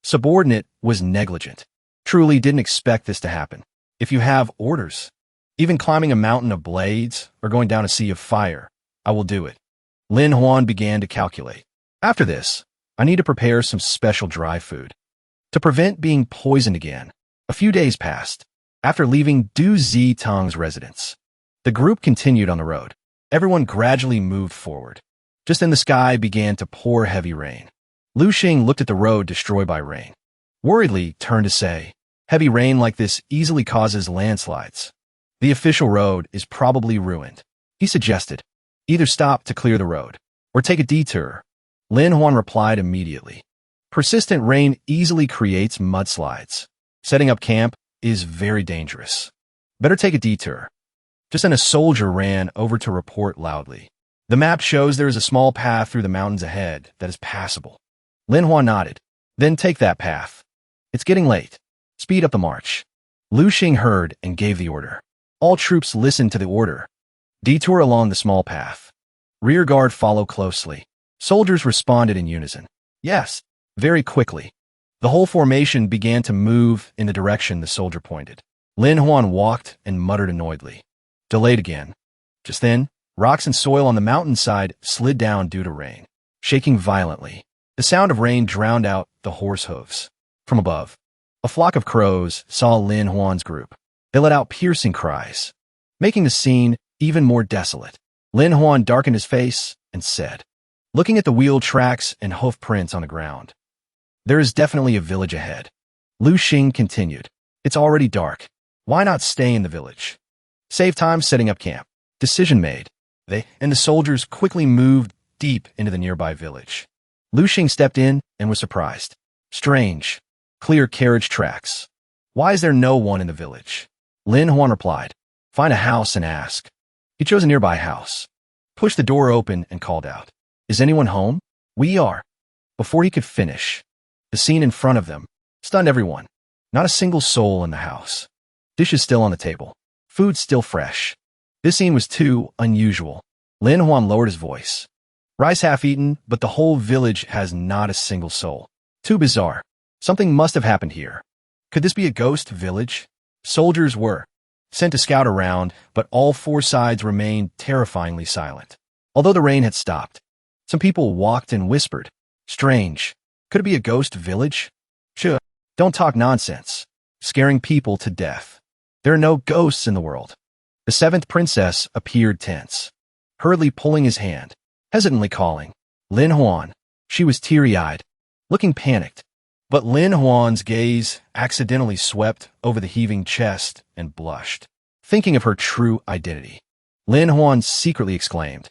Subordinate was negligent. Truly didn't expect this to happen. If you have orders, even climbing a mountain of blades or going down a sea of fire, I will do it. Lin Huan began to calculate. After this, I need to prepare some special dry food. To prevent being poisoned again, a few days passed. After leaving Du Zitong's residence, the group continued on the road. Everyone gradually moved forward. Just then the sky began to pour heavy rain. Lu Xing looked at the road destroyed by rain. Worriedly turned to say, Heavy rain like this easily causes landslides. The official road is probably ruined. He suggested. Either stop to clear the road, or take a detour. Lin Huan replied immediately. Persistent rain easily creates mudslides. Setting up camp is very dangerous. Better take a detour. Just then a soldier ran over to report loudly. The map shows there is a small path through the mountains ahead that is passable. Lin Huan nodded. Then take that path. It's getting late. Speed up the march. Lu Xing heard and gave the order. All troops listened to the order. Detour along the small path. Rear guard follow closely. Soldiers responded in unison. Yes, very quickly. The whole formation began to move in the direction the soldier pointed. Lin Huan walked and muttered annoyedly. Delayed again. Just then, rocks and soil on the mountainside slid down due to rain, shaking violently. The sound of rain drowned out the horse hooves. From above, a flock of crows saw Lin Huan's group. They let out piercing cries, making the scene even more desolate. Lin Huan darkened his face and said, looking at the wheel tracks and hoof prints on the ground, there is definitely a village ahead. Lu Xing continued, it's already dark. Why not stay in the village? Save time setting up camp. Decision made. They and the soldiers quickly moved deep into the nearby village. Lu Xing stepped in and was surprised. Strange. Clear carriage tracks. Why is there no one in the village? Lin Huan replied. Find a house and ask. He chose a nearby house. Pushed the door open and called out. Is anyone home? We are. Before he could finish, the scene in front of them stunned everyone. Not a single soul in the house. Dishes still on the table. Food still fresh. This scene was too unusual. Lin Huan lowered his voice. Rice half eaten, but the whole village has not a single soul. Too bizarre. Something must have happened here. Could this be a ghost village? Soldiers were sent to scout around, but all four sides remained terrifyingly silent. Although the rain had stopped, some people walked and whispered. Strange. Could it be a ghost village? Sure. Don't talk nonsense. Scaring people to death. There are no ghosts in the world. The seventh princess appeared tense, hurriedly pulling his hand, hesitantly calling, Lin Huan. She was teary-eyed, looking panicked. But Lin Huan's gaze accidentally swept over the heaving chest and blushed, thinking of her true identity. Lin Huan secretly exclaimed,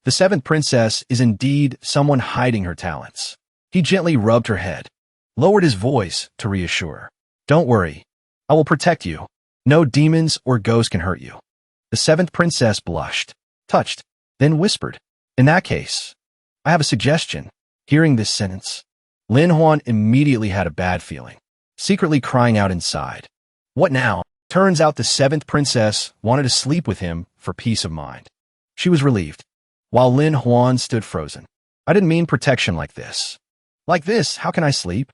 the seventh princess is indeed someone hiding her talents. He gently rubbed her head, lowered his voice to reassure. Don't worry. I will protect you. No demons or ghosts can hurt you. The seventh princess blushed, touched, then whispered, in that case, I have a suggestion. Hearing this sentence, Lin Huan immediately had a bad feeling, secretly crying out inside. What now? Turns out the seventh princess wanted to sleep with him for peace of mind. She was relieved, while Lin Huan stood frozen. I didn't mean protection like this. Like this, how can I sleep?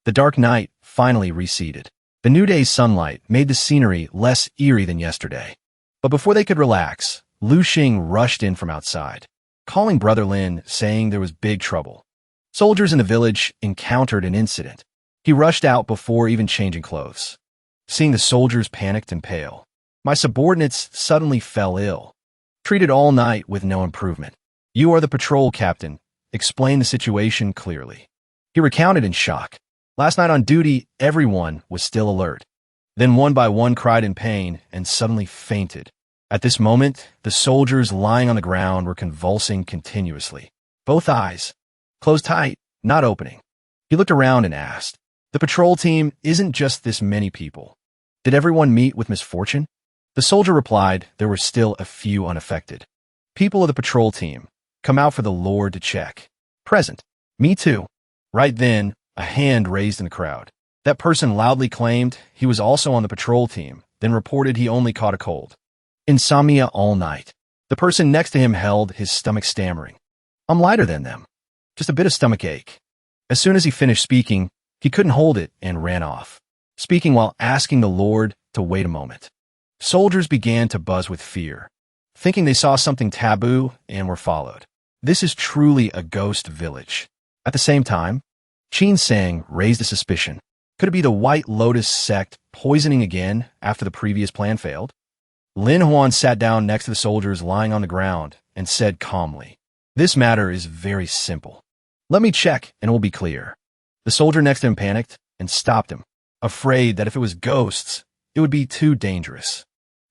The dark night finally receded. The new day's sunlight made the scenery less eerie than yesterday. But before they could relax, Lu Xing rushed in from outside, calling Brother Lin, saying there was big trouble. Soldiers in the village encountered an incident. He rushed out before even changing clothes. Seeing the soldiers panicked and pale, my subordinates suddenly fell ill. Treated all night with no improvement. You are the patrol captain. Explain the situation clearly. He recounted in shock. Last night on duty, everyone was still alert. Then one by one cried in pain and suddenly fainted. At this moment, the soldiers lying on the ground were convulsing continuously. Both eyes closed tight, not opening. He looked around and asked, the patrol team isn't just this many people. Did everyone meet with misfortune? The soldier replied there were still a few unaffected. People of the patrol team, come out for the Lord to check. Present. Me too. Right then, a hand raised in the crowd. That person loudly claimed he was also on the patrol team, then reported he only caught a cold. Insomnia all night. The person next to him held his stomach stammering. I'm lighter than them. Just a bit of stomach ache. As soon as he finished speaking, he couldn't hold it and ran off, speaking while asking the Lord to wait a moment. Soldiers began to buzz with fear, thinking they saw something taboo and were followed. This is truly a ghost village. At the same time, Qin Sang raised a suspicion. Could it be the White Lotus sect poisoning again after the previous plan failed? Lin Huan sat down next to the soldiers lying on the ground and said calmly, this matter is very simple. Let me check and it will be clear. The soldier next to him panicked and stopped him. afraid that if it was ghosts, it would be too dangerous.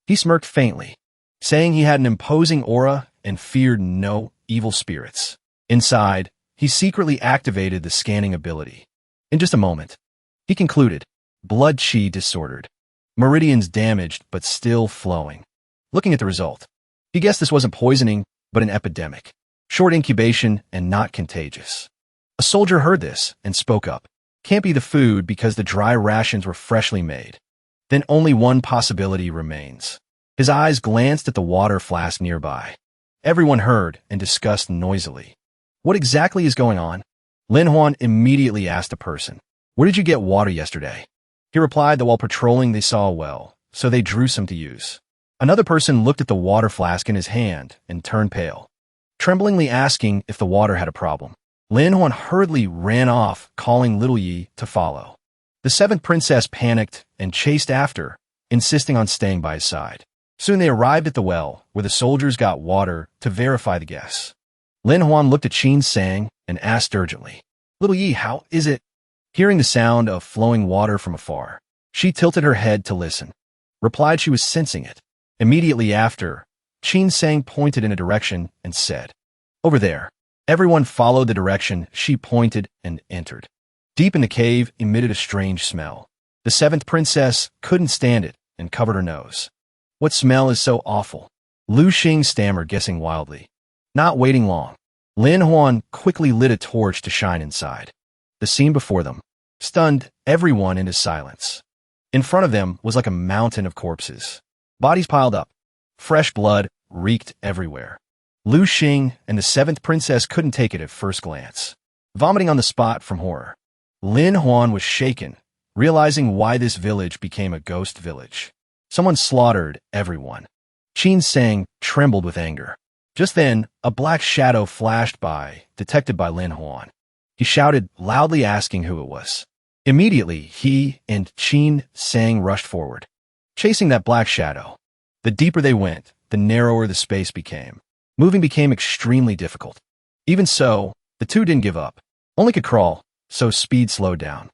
He smirked faintly, saying he had an imposing aura and feared no evil spirits. Inside, he secretly activated the scanning ability. In just a moment, he concluded, blood chi disordered, meridians damaged but still flowing. Looking at the result, he guessed this wasn't poisoning, but an epidemic. Short incubation and not contagious. A soldier heard this and spoke up. Can't be the food because the dry rations were freshly made. Then only one possibility remains. His eyes glanced at the water flask nearby. Everyone heard and discussed noisily. What exactly is going on? Lin Huan immediately asked a person. Where did you get water yesterday? He replied that while patrolling they saw a well, so they drew some to use. Another person looked at the water flask in his hand and turned pale, tremblingly asking if the water had a problem. Lin Huan hurriedly ran off, calling Little Yi to follow. The seventh princess panicked and chased after, insisting on staying by his side. Soon they arrived at the well, where the soldiers got water to verify the guess. Lin Huan looked at Qin Sang and asked urgently, Little Yi, how is it? Hearing the sound of flowing water from afar, she tilted her head to listen. Replied she was sensing it. Immediately after, Qin Sang pointed in a direction and said, Over there. Everyone followed the direction she pointed and entered. Deep in the cave emitted a strange smell. The seventh princess couldn't stand it and covered her nose. What smell is so awful? Lu Xing stammered, guessing wildly. Not waiting long, Lin Huan quickly lit a torch to shine inside. The scene before them stunned everyone into silence. In front of them was like a mountain of corpses. Bodies piled up. Fresh blood reeked everywhere. Lu Xing and the seventh princess couldn't take it at first glance, vomiting on the spot from horror. Lin Huan was shaken, realizing why this village became a ghost village. Someone slaughtered everyone. Qin Sang trembled with anger. Just then, a black shadow flashed by, detected by Lin Huan. He shouted, loudly asking who it was. Immediately, he and Qin Sang rushed forward, chasing that black shadow. The deeper they went, the narrower the space became. Moving became extremely difficult. Even so, the two didn't give up. Only could crawl, so speed slowed down.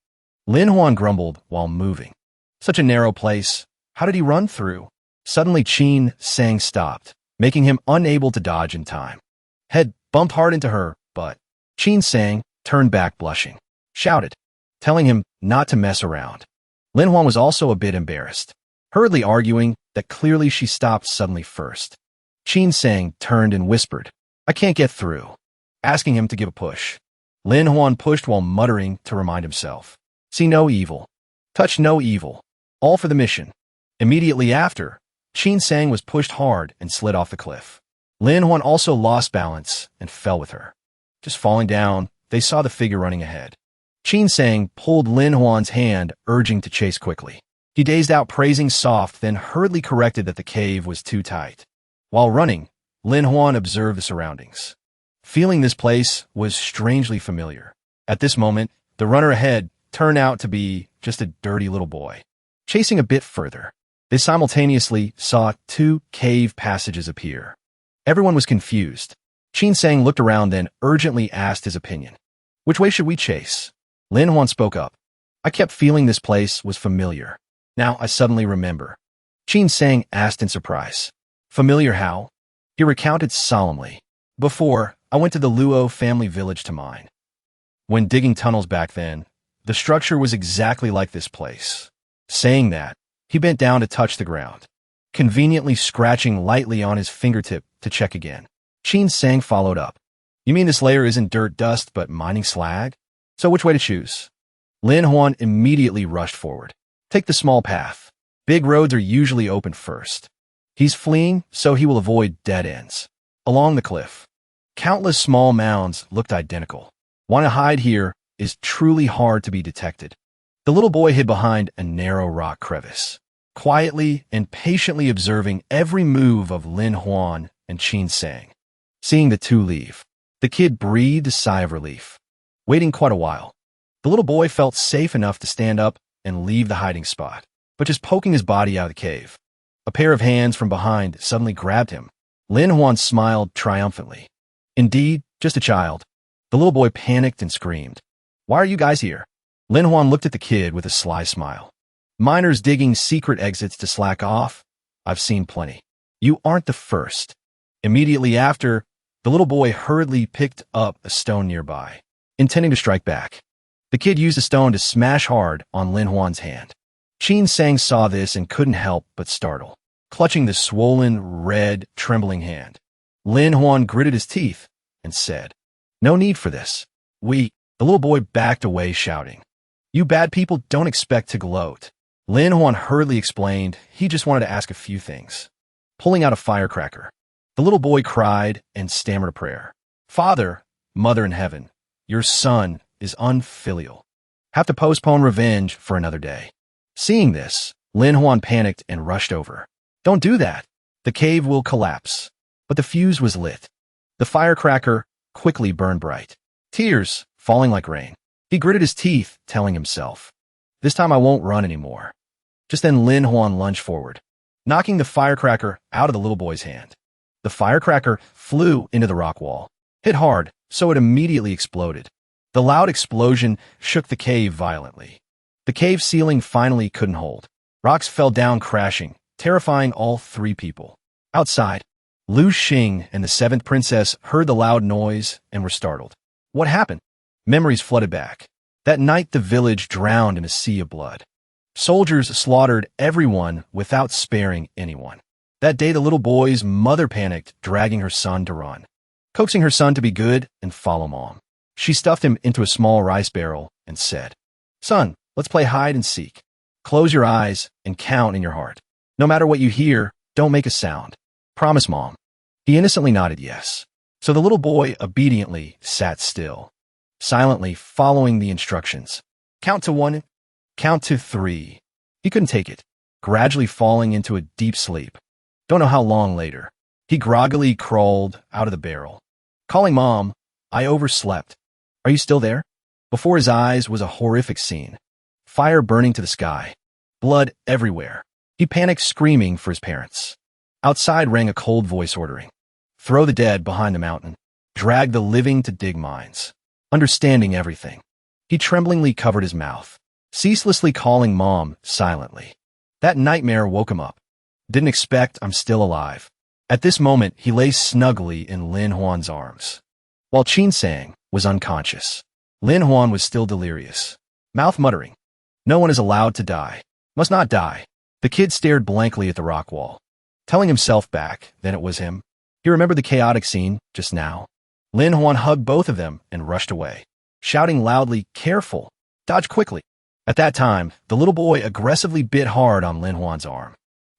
Lin Huan grumbled while moving. Such a narrow place. How did he run through? Suddenly Qin Sang stopped, making him unable to dodge in time. Head bumped hard into her, but Qin Sang turned back blushing, shouted, telling him not to mess around. Lin Huan was also a bit embarrassed, hurriedly arguing that clearly she stopped suddenly first. Qin Sang turned and whispered, I can't get through, asking him to give a push. Lin Huan pushed while muttering to remind himself, see no evil, touch no evil, all for the mission. Immediately after, Qin Sang was pushed hard and slid off the cliff. Lin Huan also lost balance and fell with her. Just falling down, they saw the figure running ahead. Qin Sang pulled Lin Huan's hand, urging to chase quickly. He dazed out, praising soft, then hurriedly corrected that the cave was too tight. While running, Lin Huan observed the surroundings, feeling this place was strangely familiar. At this moment, the runner ahead turned out to be just a dirty little boy. Chasing a bit further, they simultaneously saw two cave passages appear. Everyone was confused. Qin Sang looked around, then urgently asked his opinion. Which way should we chase? Lin Huan spoke up. I kept feeling this place was familiar. Now I suddenly remember. Qin Sang asked in surprise. Familiar how? He recounted solemnly. Before, I went to the Luo family village to mine. When digging tunnels back then, the structure was exactly like this place. Saying that, he bent down to touch the ground, conveniently scratching lightly on his fingertip to check again. Qin Sang followed up. You mean this layer isn't dirt dust but mining slag? So which way to choose? Lin Huan immediately rushed forward. Take the small path. Big roads are usually open first. He's fleeing, so he will avoid dead ends. Along the cliff, countless small mounds looked identical. Want to hide here is truly hard to be detected. The little boy hid behind a narrow rock crevice, quietly and patiently observing every move of Lin Huan and Qin Sang. Seeing the two leave, the kid breathed a sigh of relief. Waiting quite a while, the little boy felt safe enough to stand up and leave the hiding spot, but just poking his body out of the cave. A pair of hands from behind suddenly grabbed him. Lin Huan smiled triumphantly. Indeed, just a child. The little boy panicked and screamed. Why are you guys here? Lin Huan looked at the kid with a sly smile. Miners digging secret exits to slack off? I've seen plenty. You aren't the first. Immediately after, the little boy hurriedly picked up a stone nearby, intending to strike back. The kid used the stone to smash hard on Lin Huan's hand. Qin Sang saw this and couldn't help but startle, clutching the swollen, red, trembling hand. Lin Huan gritted his teeth and said, "No need for this. The little boy backed away, shouting, "You bad people don't expect to gloat." Lin Huan hurriedly explained he just wanted to ask a few things. Pulling out a firecracker, the little boy cried and stammered a prayer. "Father, Mother in heaven, your son is unfilial. Have to postpone revenge for another day." Seeing this, Lin Huan panicked and rushed over. "Don't do that. The cave will collapse." But the fuse was lit. The firecracker quickly burned bright, tears falling like rain. He gritted his teeth, telling himself, "This time I won't run anymore." Just then Lin Huan lunged forward, knocking the firecracker out of the little boy's hand. The firecracker flew into the rock wall, hit hard, so it immediately exploded. The loud explosion shook the cave violently. The cave ceiling finally couldn't hold. Rocks fell down crashing, terrifying all three people. Outside, Lu Xing and the seventh princess heard the loud noise and were startled. What happened? Memories flooded back. That night the village drowned in a sea of blood. Soldiers slaughtered everyone without sparing anyone. That day the little boy's mother panicked, dragging her son to run, coaxing her son to be good and follow mom. She stuffed him into a small rice barrel and said, "Son, let's play hide and seek. Close your eyes and count in your heart. No matter what you hear, don't make a sound. Promise, Mom." He innocently nodded yes. So the little boy obediently sat still, silently following the instructions. Count to 1, count to 3. He couldn't take it, gradually falling into a deep sleep. Don't know how long later, he groggily crawled out of the barrel, calling Mom. "I overslept. Are you still there?" Before his eyes was a horrific scene. Fire burning to the sky, blood everywhere. He panicked, screaming for his parents. Outside rang a cold voice ordering, "Throw the dead behind the mountain. Drag the living to dig mines." Understanding everything, he tremblingly covered his mouth, ceaselessly calling Mom silently. That nightmare woke him up. "Didn't expect I'm still alive." At this moment, he lay snugly in Lin Huan's arms, while Qin Sang was unconscious. Lin Huan was still delirious, mouth muttering, "No one is allowed to die. Must not die." The kid stared blankly at the rock wall, telling himself back then it was him. He remembered the chaotic scene just now. Lin Huan hugged both of them and rushed away, shouting loudly, "Careful! Dodge quickly!" At that time, the little boy aggressively bit hard on Lin Huan's arm,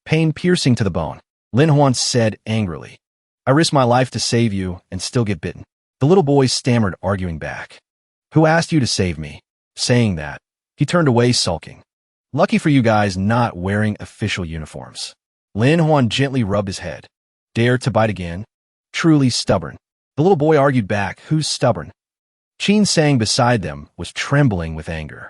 pain piercing to the bone. Lin Huan said angrily, "I risked my life to save you and still get bitten." The little boy stammered, arguing back, "Who asked you to save me?" Saying that, he turned away sulking. "Lucky for you guys not wearing official uniforms." Lin Huan gently rubbed his head. "Dare to bite again? Truly stubborn." The little boy argued back, "Who's stubborn?" Qin Sang beside them was trembling with anger.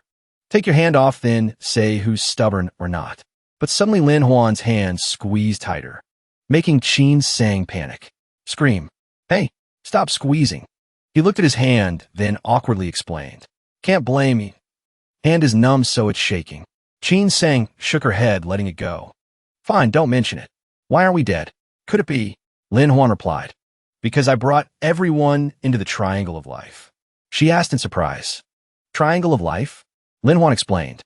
"Take your hand off, then say who's stubborn or not." But suddenly Lin Huan's hand squeezed tighter, making Qin Sang panic. Scream, "Hey, stop squeezing." He looked at his hand, then awkwardly explained, "Can't blame me. Hand is numb, so it's shaking." Qin Sang shook her head, letting it go. "Fine, don't mention it. Why aren't we dead? Could it be?" Lin Huan replied, "Because I brought everyone into the triangle of life." She asked in surprise, "Triangle of life?" Lin Huan explained,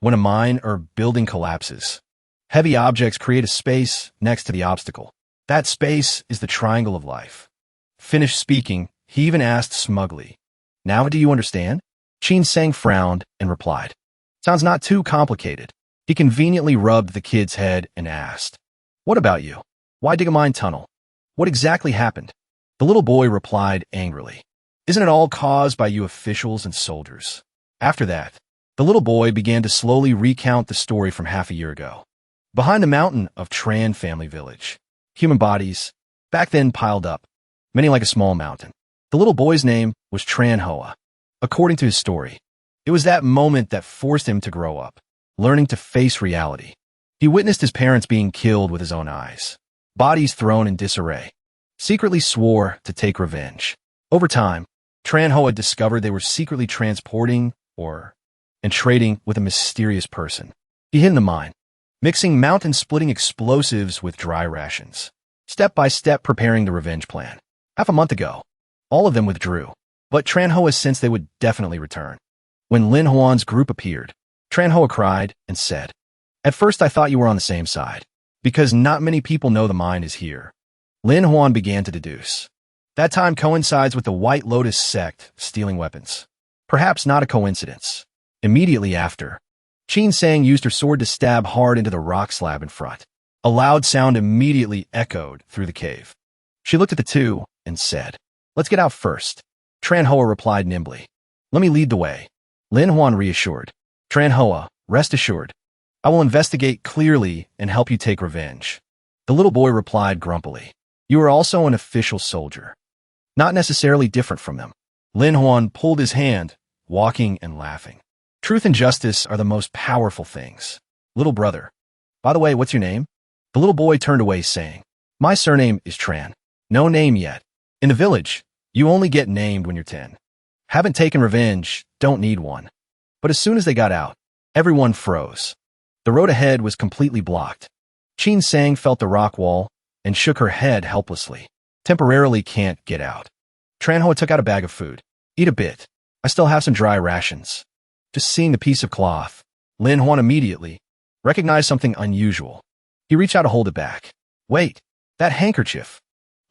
"When a mine or building collapses, heavy objects create a space next to the obstacle. That space is the triangle of life." Finished speaking, he even asked smugly, "Now do you understand?" Qin Sang frowned and replied, "Sounds not too complicated." He conveniently rubbed the kid's head and asked, "What about you? Why dig a mine tunnel? What exactly happened?" The little boy replied angrily, "Isn't it all caused by you officials and soldiers?" After that, the little boy began to slowly recount the story from half a year ago. Behind the mountain of Tran family village, human bodies, back then piled up, many like a small mountain. The little boy's name was Tran Hoa. According to his story, it was that moment that forced him to grow up, learning to face reality. He witnessed his parents being killed with his own eyes, bodies thrown in disarray, secretly swore to take revenge. Over time, Tran Hoa discovered they were secretly transporting or and trading with a mysterious person. He hid in the mine, mixing mountain-splitting explosives with dry rations, step by step preparing the revenge plan. Half a month ago, all of them withdrew, but Tranhoa sensed they would definitely return. When Lin Huan's group appeared, Tranhoa cried and said, "At first I thought you were on the same side, because not many people know the mine is here." Lin Huan began to deduce. That time coincides with the White Lotus sect stealing weapons. Perhaps not a coincidence. Immediately after, Qin Sang used her sword to stab hard into the rock slab in front. A loud sound immediately echoed through the cave. She looked at the two and said, "Let's get out first." Tranhoa replied nimbly, "Let me lead the way." Lin Huan reassured, "Tranhoa, rest assured. I will investigate clearly and help you take revenge." The little boy replied grumpily, "You are also an official soldier. Not necessarily different from them." Lin Huan pulled his hand, walking and laughing. "Truth and justice are the most powerful things. Little brother. By the way, what's your name?" The little boy turned away saying, "My surname is Tran. No name yet. In the village, you only get named when you're 10. Haven't taken revenge, don't need one." But as soon as they got out, everyone froze. The road ahead was completely blocked. Qin Sang felt the rock wall and shook her head helplessly. "Temporarily can't get out." Tranhoa took out a bag of food. "Eat a bit. I still have some dry rations." Just seeing the piece of cloth, Lin Huan immediately recognized something unusual. He reached out to hold it back. "Wait, that handkerchief."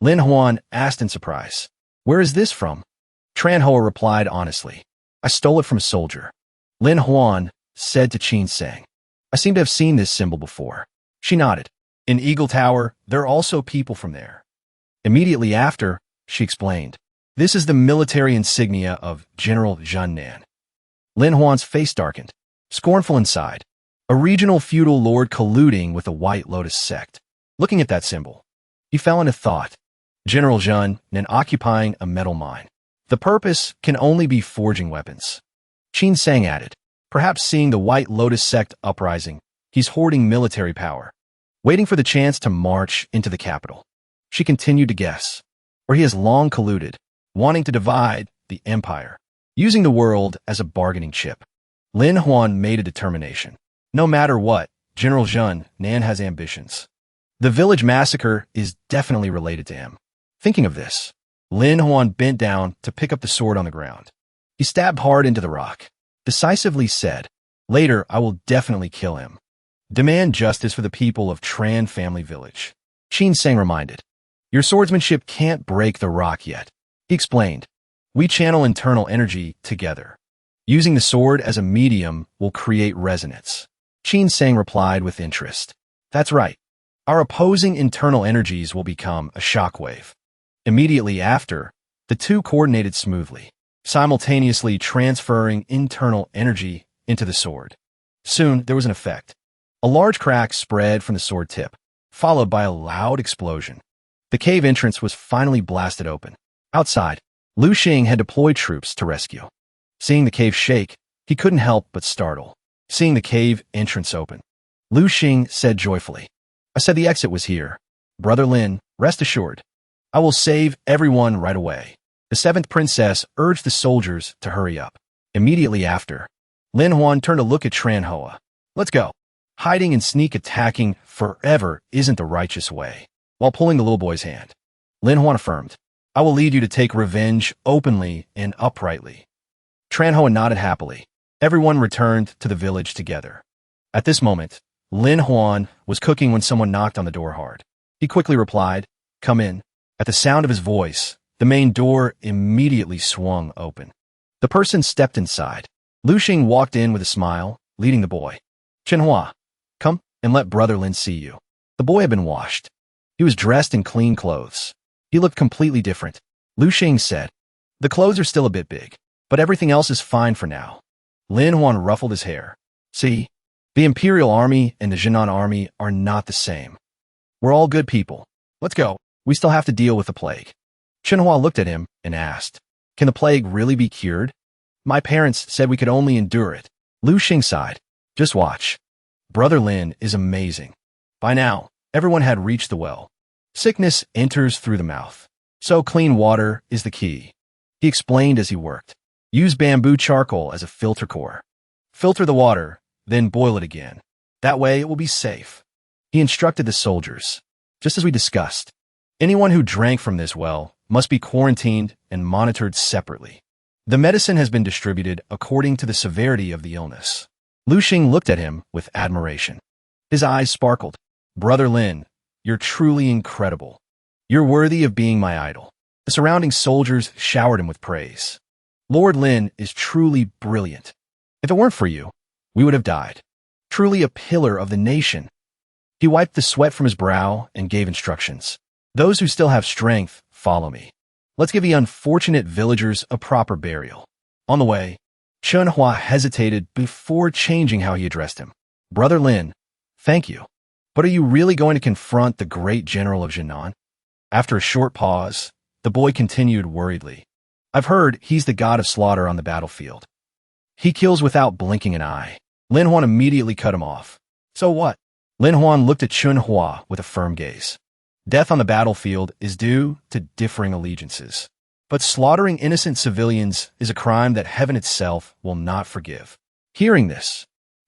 Lin Huan asked in surprise, "Where is this from?" Tranhoa replied honestly, "I stole it from a soldier." Lin Huan said to Qin Sang, "I seem to have seen this symbol before." She nodded. "In Eagle Tower, there are also people from there." Immediately after, she explained, "This is the military insignia of General Zhun Nan." Lin Huan's face darkened, scornful inside. A regional feudal lord colluding with the White Lotus sect. Looking at that symbol, he fell into thought. General Zhun Nan occupying a metal mine. The purpose can only be forging weapons. Qin Sang added, "Perhaps seeing the White Lotus sect uprising, he's hoarding military power, waiting for the chance to march into the capital." She continued to guess. Or he has long colluded, wanting to divide the empire, using the world as a bargaining chip. Lin Huan made a determination. No matter what, General Zhun Nan has ambitions. The village massacre is definitely related to him. Thinking of this, Lin Huan bent down to pick up the sword on the ground. He stabbed hard into the rock, decisively said, "Later, I will definitely kill him. Demand justice for the people of Tran Family Village." Qin Sang reminded, "Your swordsmanship can't break the rock yet." He explained, "We channel internal energy together. Using the sword as a medium will create resonance." Qin Sang replied with interest, "That's right. Our opposing internal energies will become a shockwave." Immediately after, the two coordinated smoothly, simultaneously transferring internal energy into the sword. Soon, there was an effect. A large crack spread from the sword tip, followed by a loud explosion. The cave entrance was finally blasted open. Outside, Lu Xing had deployed troops to rescue. Seeing the cave shake, he couldn't help but startle. Seeing the cave entrance open, Lu Xing said joyfully, "I said the exit was here. Brother Lin, rest assured. I will save everyone right away." The seventh princess urged the soldiers to hurry up. Immediately after, Lin Huan turned to look at Tranhoa. "Let's go. Hiding and sneak attacking forever isn't the righteous way." While pulling the little boy's hand, Lin Huan affirmed, "I will lead you to take revenge openly and uprightly." Tranhoa nodded happily. Everyone returned to the village together. At this moment, Lin Huan was cooking when someone knocked on the door hard. He quickly replied, "Come in." At the sound of his voice, the main door immediately swung open. The person stepped inside. Lu Xing walked in with a smile, leading the boy. "Chenhua, come and let Brother Lin see you." The boy had been washed. He was dressed in clean clothes. He looked completely different. Lu Xing said, "The clothes are still a bit big, but everything else is fine for now." Lin Huan ruffled his hair. "See, the Imperial Army and the Jinan Army are not the same. We're all good people. Let's go. We still have to deal with the plague." Chenhua looked at him and asked, "Can the plague really be cured? My parents said we could only endure it." Lu Xing sighed. "Just watch. Brother Lin is amazing." By now, everyone had reached the well. Sickness enters through the mouth, so clean water is the key. He explained as he worked. Use bamboo charcoal as a filter core. Filter the water, then boil it again. That way it will be safe. He instructed the soldiers. Just as we discussed, anyone who drank from this well must be quarantined and monitored separately. The medicine has been distributed according to the severity of the illness. Lu Xing looked at him with admiration. His eyes sparkled. Brother Lin, you're truly incredible. You're worthy of being my idol. The surrounding soldiers showered him with praise. Lord Lin is truly brilliant. If it weren't for you, we would have died. Truly a pillar of the nation. He wiped the sweat from his brow and gave instructions. Those who still have strength, follow me. Let's give the unfortunate villagers a proper burial. On the way, Chunhua hesitated before changing how he addressed him. Brother Lin, thank you. But are you really going to confront the great general of Jinan? After a short pause, the boy continued worriedly. I've heard he's the god of slaughter on the battlefield. He kills without blinking an eye. Lin Huan immediately cut him off. So what? Lin Huan looked at Chunhua with a firm gaze. Death on the battlefield is due to differing allegiances. But slaughtering innocent civilians is a crime that heaven itself will not forgive. Hearing this,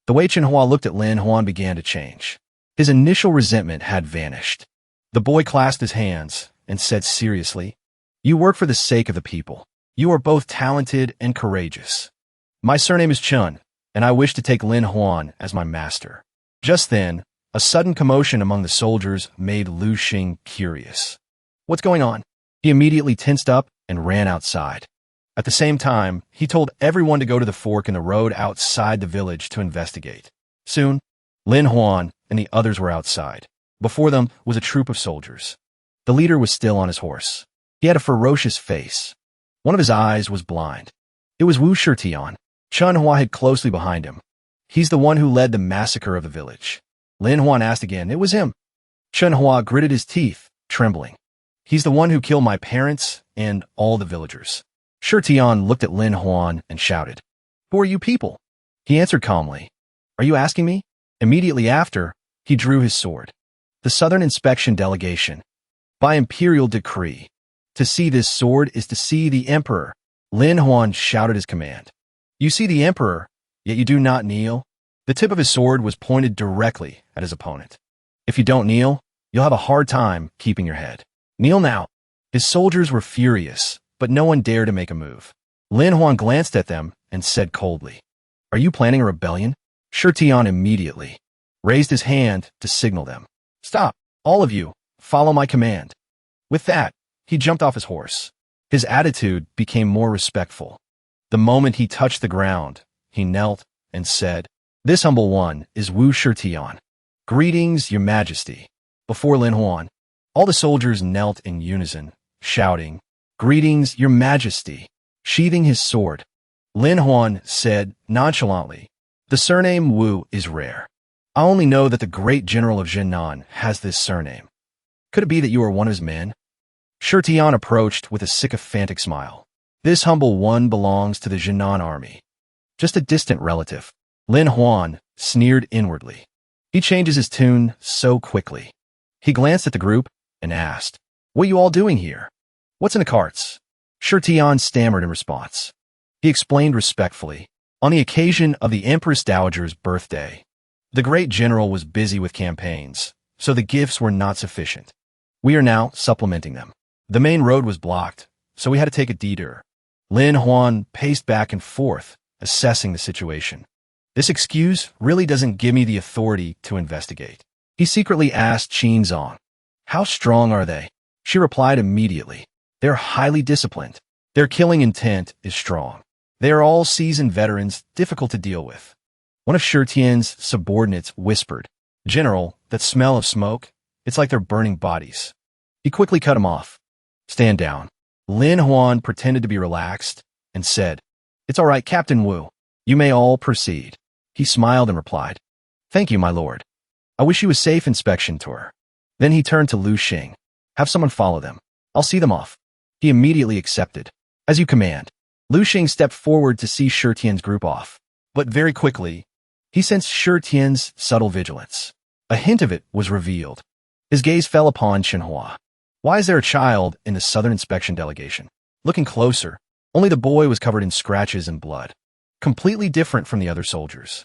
the way Chunhua looked at Lin Huan began to change. His initial resentment had vanished. The boy clasped his hands and said seriously, You work for the sake of the people. You are both talented and courageous. My surname is Chun, and I wish to take Lin Huan as my master. Just then, a sudden commotion among the soldiers made Lu Xing curious. What's going on? He immediately tensed up and ran outside. At the same time, he told everyone to go to the fork in the road outside the village to investigate. Soon, Lin Huan and the others were outside. Before them was a troop of soldiers. The leader was still on his horse. He had a ferocious face. One of his eyes was blind. It was Wu Shitian. Chunhua hid closely behind him. He's the one who led the massacre of the village. Lin Huan asked again. It was him. Chunhua gritted his teeth, trembling. He's the one who killed my parents and all the villagers. Shitian looked at Lin Huan and shouted, Who are you people? He answered calmly, Are you asking me? Immediately after, he drew his sword. The Southern Inspection Delegation. By Imperial decree. To see this sword is to see the Emperor. Lin Huan shouted his command. You see the Emperor, yet you do not kneel? The tip of his sword was pointed directly at his opponent. If you don't kneel, you'll have a hard time keeping your head. Kneel now. His soldiers were furious, but no one dared to make a move. Lin Huan glanced at them and said coldly, Are you planning a rebellion? Shitian immediately raised his hand to signal them. Stop, all of you, follow my command. With that, he jumped off his horse. His attitude became more respectful. The moment he touched the ground, he knelt and said, This humble one is Wu Shitian. Greetings, your majesty. Before Lin Huan, all the soldiers knelt in unison, shouting, Greetings, your majesty. Sheathing his sword, Lin Huan said nonchalantly, The surname Wu is rare. I only know that the great general of Jinan has this surname. Could it be that you are one of his men? Shitian approached with a sycophantic smile. This humble one belongs to the Jinan army. Just a distant relative. Lin Huan sneered inwardly. He changes his tune so quickly. He glanced at the group and asked, What are you all doing here? What's in the carts? Shitian stammered in response. He explained respectfully. On the occasion of the Empress Dowager's birthday, the great general was busy with campaigns, so the gifts were not sufficient. We are now supplementing them. The main road was blocked, so we had to take a detour. Lin Huan paced back and forth, assessing the situation. This excuse really doesn't give me the authority to investigate. He secretly asked Qin Zong, How strong are they? She replied immediately. They're highly disciplined. Their killing intent is strong. They are all seasoned veterans, difficult to deal with. One of Shitian's subordinates whispered, General, that smell of smoke, it's like they're burning bodies. He quickly cut him off. Stand down. Lin Huan pretended to be relaxed and said, It's all right, Captain Wu. You may all proceed. He smiled and replied, Thank you, my lord. I wish you a safe inspection tour. Then he turned to Lu Xing. Have someone follow them. I'll see them off. He immediately accepted. As you command. Lu Xing stepped forward to see Shitian's group off. But very quickly, he sensed Shitian's subtle vigilance. A hint of it was revealed. His gaze fell upon Chunhua. Why is there a child in the Southern Inspection Delegation? Looking closer, only the boy was covered in scratches and blood. completely different from the other soldiers.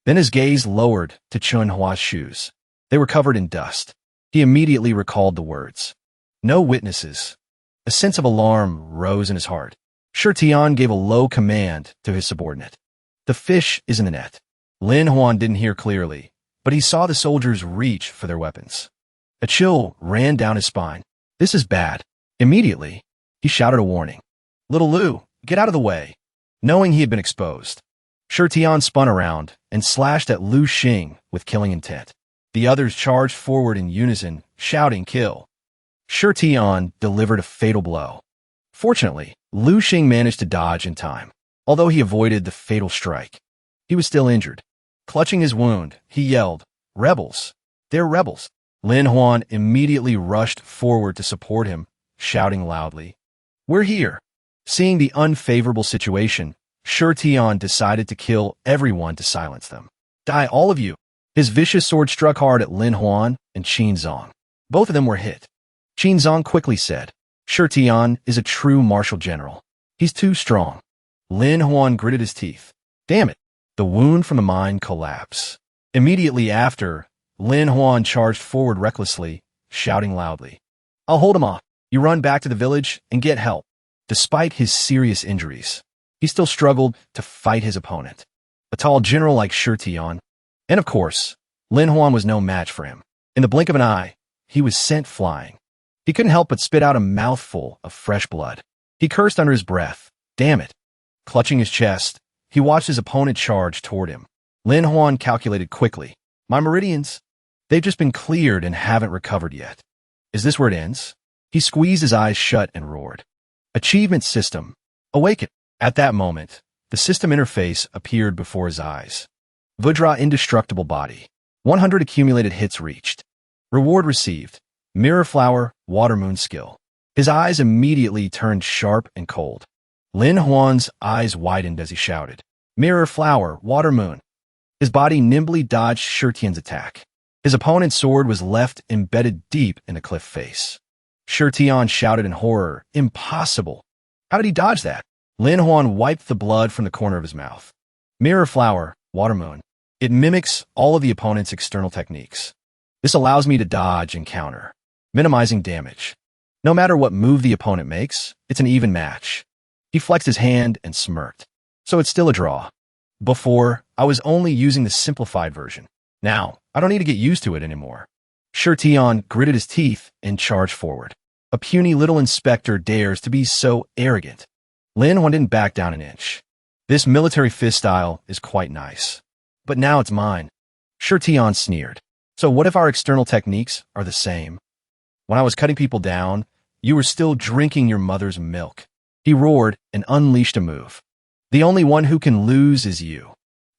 Then his gaze lowered to Chunhua's shoes. They were covered in dust. He immediately recalled the words. No witnesses. A sense of alarm rose in his heart. Shi Tian gave a low command to his subordinate. The fish is in the net. Lin Huan didn't hear clearly, but he saw the soldiers reach for their weapons. A chill ran down his spine. This is bad. Immediately, he shouted a warning. Little Lu, get out of the way. Knowing he had been exposed, Shi Tian spun around and slashed at Lu Xing with killing intent. The others charged forward in unison, shouting kill. Shi Tian delivered a fatal blow. Fortunately, Lu Xing managed to dodge in time. Although he avoided the fatal strike, he was still injured. Clutching his wound, he yelled, Rebels! They're rebels! Lin Huan immediately rushed forward to support him, shouting loudly, We're here! Seeing the unfavorable situation, Shi Tian decided to kill everyone to silence them. Die, all of you! His vicious sword struck hard at Lin Huan and Qin Zong. Both of them were hit. Qin Zong quickly said, Shi Tian is a true martial general. He's too strong. Lin Huan gritted his teeth. Damn it! The wound from the mine collapsed. Immediately after, Lin Huan charged forward recklessly, shouting loudly, I'll hold him off. You run back to the village and get help. Despite his serious injuries, he still struggled to fight his opponent, a tall general like Shi Tian. And of course, Lin Huan was no match for him. In the blink of an eye, he was sent flying. He couldn't help but spit out a mouthful of fresh blood. He cursed under his breath. Damn it. Clutching his chest, he watched his opponent charge toward him. Lin Huan calculated quickly. My meridians, they've just been cleared and haven't recovered yet. Is this where it ends? He squeezed his eyes shut and roared. Achievement system. Awaken. At that moment, the system interface appeared before his eyes. Vudra indestructible body. 100 accumulated hits reached. Reward received. Mirror flower, water moon skill. His eyes immediately turned sharp and cold. Lin Huan's eyes widened as he shouted, Mirror flower, water moon. His body nimbly dodged Shi Tian's attack. His opponent's sword was left embedded deep in the cliff face. Shi Tian shouted in horror, Impossible! How did he dodge that? Lin Huan wiped the blood from the corner of his mouth. Mirror flower, water moon. It mimics all of the opponent's external techniques. This allows me to dodge and counter, minimizing damage. No matter what move the opponent makes, it's an even match. He flexed his hand and smirked. So it's still a draw. Before, I was only using the simplified version. Now, I don't need to get used to it anymore. Shi Tian gritted his teeth and charged forward. A puny little inspector dares to be so arrogant. Lin Huan didn't back down an inch. This military fist style is quite nice. But now it's mine. Shi Tian sneered. So what if our external techniques are the same? When I was cutting people down, you were still drinking your mother's milk. He roared and unleashed a move. The only one who can lose is you.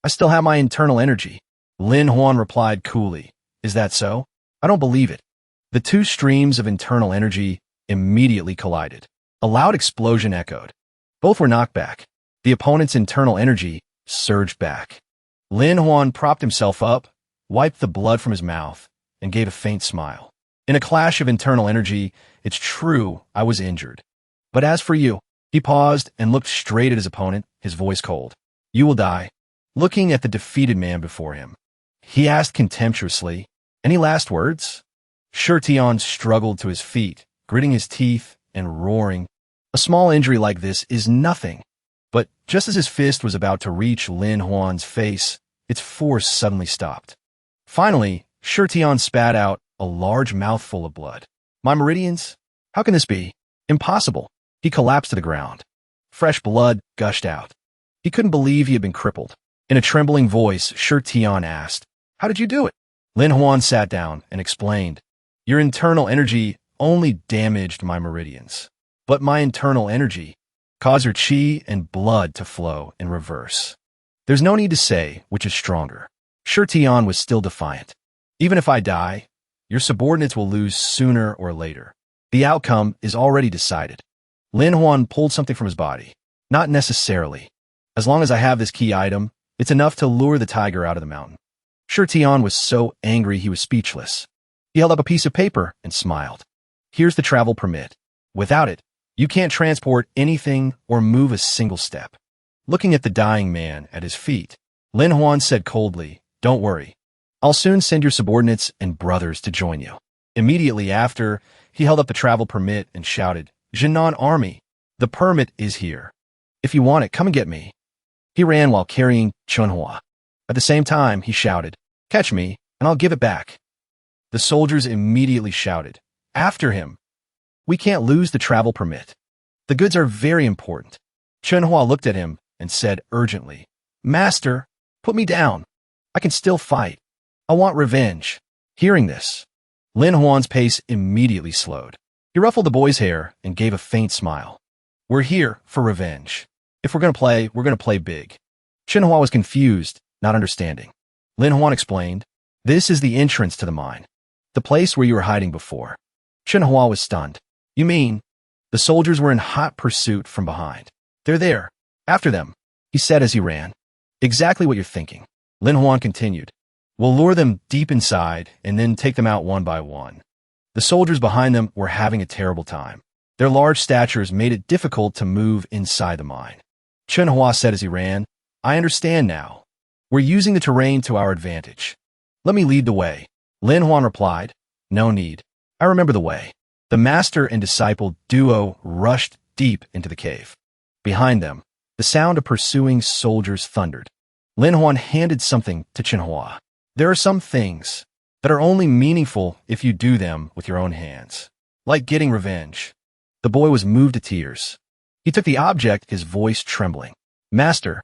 I still have my internal energy. Lin Huan replied coolly. Is that so? I don't believe it. The two streams of internal energy immediately collided. A loud explosion echoed. Both were knocked back. The opponent's internal energy surged back. Lin Huan propped himself up, wiped the blood from his mouth, and gave a faint smile. In a clash of internal energy, it's true I was injured. But as for you, he paused and looked straight at his opponent, his voice cold. You will die. Looking at the defeated man before him, he asked contemptuously, Any last words? Shi Tian struggled to his feet, gritting his teeth and roaring. A small injury like this is nothing. But just as his fist was about to reach Lin Huan's face, its force suddenly stopped. Finally, Shi Tian spat out a large mouthful of blood. My meridians? How can this be? Impossible. He collapsed to the ground. Fresh blood gushed out. He couldn't believe he had been crippled. In a trembling voice, Shi Tian asked, How did you do it? Lin Huan sat down and explained, Your internal energy only damaged my meridians, but my internal energy caused your qi and blood to flow in reverse. There's no need to say which is stronger. Shi Tian was still defiant. Even if I die, your subordinates will lose sooner or later. The outcome is already decided. Lin Huan pulled something from his body. Not necessarily. As long as I have this key item, it's enough to lure the tiger out of the mountain. Shi Tian was so angry he was speechless. He held up a piece of paper and smiled. Here's the travel permit. Without it, you can't transport anything or move a single step. looking at the dying man at his feet. Lin Huan said coldly, "Don't worry. I'll soon send your subordinates and brothers to join you." Immediately after, he held up the travel permit and shouted, "Jinan Army, the permit is here. If you want it, come and get me." He ran while carrying Chunhua. At the same time, he shouted, "Catch me, and I'll give it back." The soldiers immediately shouted, "After him! We can't lose the travel permit. The goods are very important." Chunhua looked at him and said urgently, "Master, put me down. I can still fight. I want revenge." Hearing this, Lin Huan's pace immediately slowed. He ruffled the boy's hair and gave a faint smile. "We're here for revenge. If we're going to play big." Chunhua was confused, not understanding. Lin Huan explained, "This is the entrance to the mine, the place where you were hiding before." Chunhua was stunned. "You mean?" The soldiers were in hot pursuit from behind. "They're there. After them," he said as he ran. "Exactly what you're thinking." Lin Huan continued, "We'll lure them deep inside and then take them out one by one." The soldiers behind them were having a terrible time. Their large statures made it difficult to move inside the mine. Chunhua said as he ran, "I understand now. We're using the terrain to our advantage. Let me lead the way." Lin Huan replied, "No need. I remember the way." The master and disciple duo rushed deep into the cave. Behind them, the sound of pursuing soldiers thundered. Lin Huan handed something to Chunhua. "There are some things that are only meaningful if you do them with your own hands, like getting revenge." The boy was moved to tears. He took the object, his voice trembling. "Master,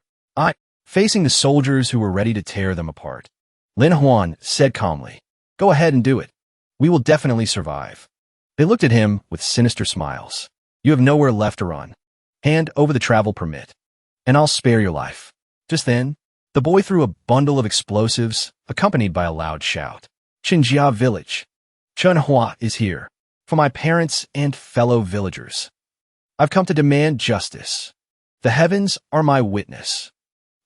facing the soldiers who were ready to tear them apart." Lin Huan said calmly, "Go ahead and do it. We will definitely survive." They looked at him with sinister smiles. "You have nowhere left to run. Hand over the travel permit, and I'll spare your life." Just then, the boy threw a bundle of explosives, accompanied by a loud shout. "Qinjia Village. Chunhua is here. For my parents and fellow villagers. I've come to demand justice. The heavens are my witness."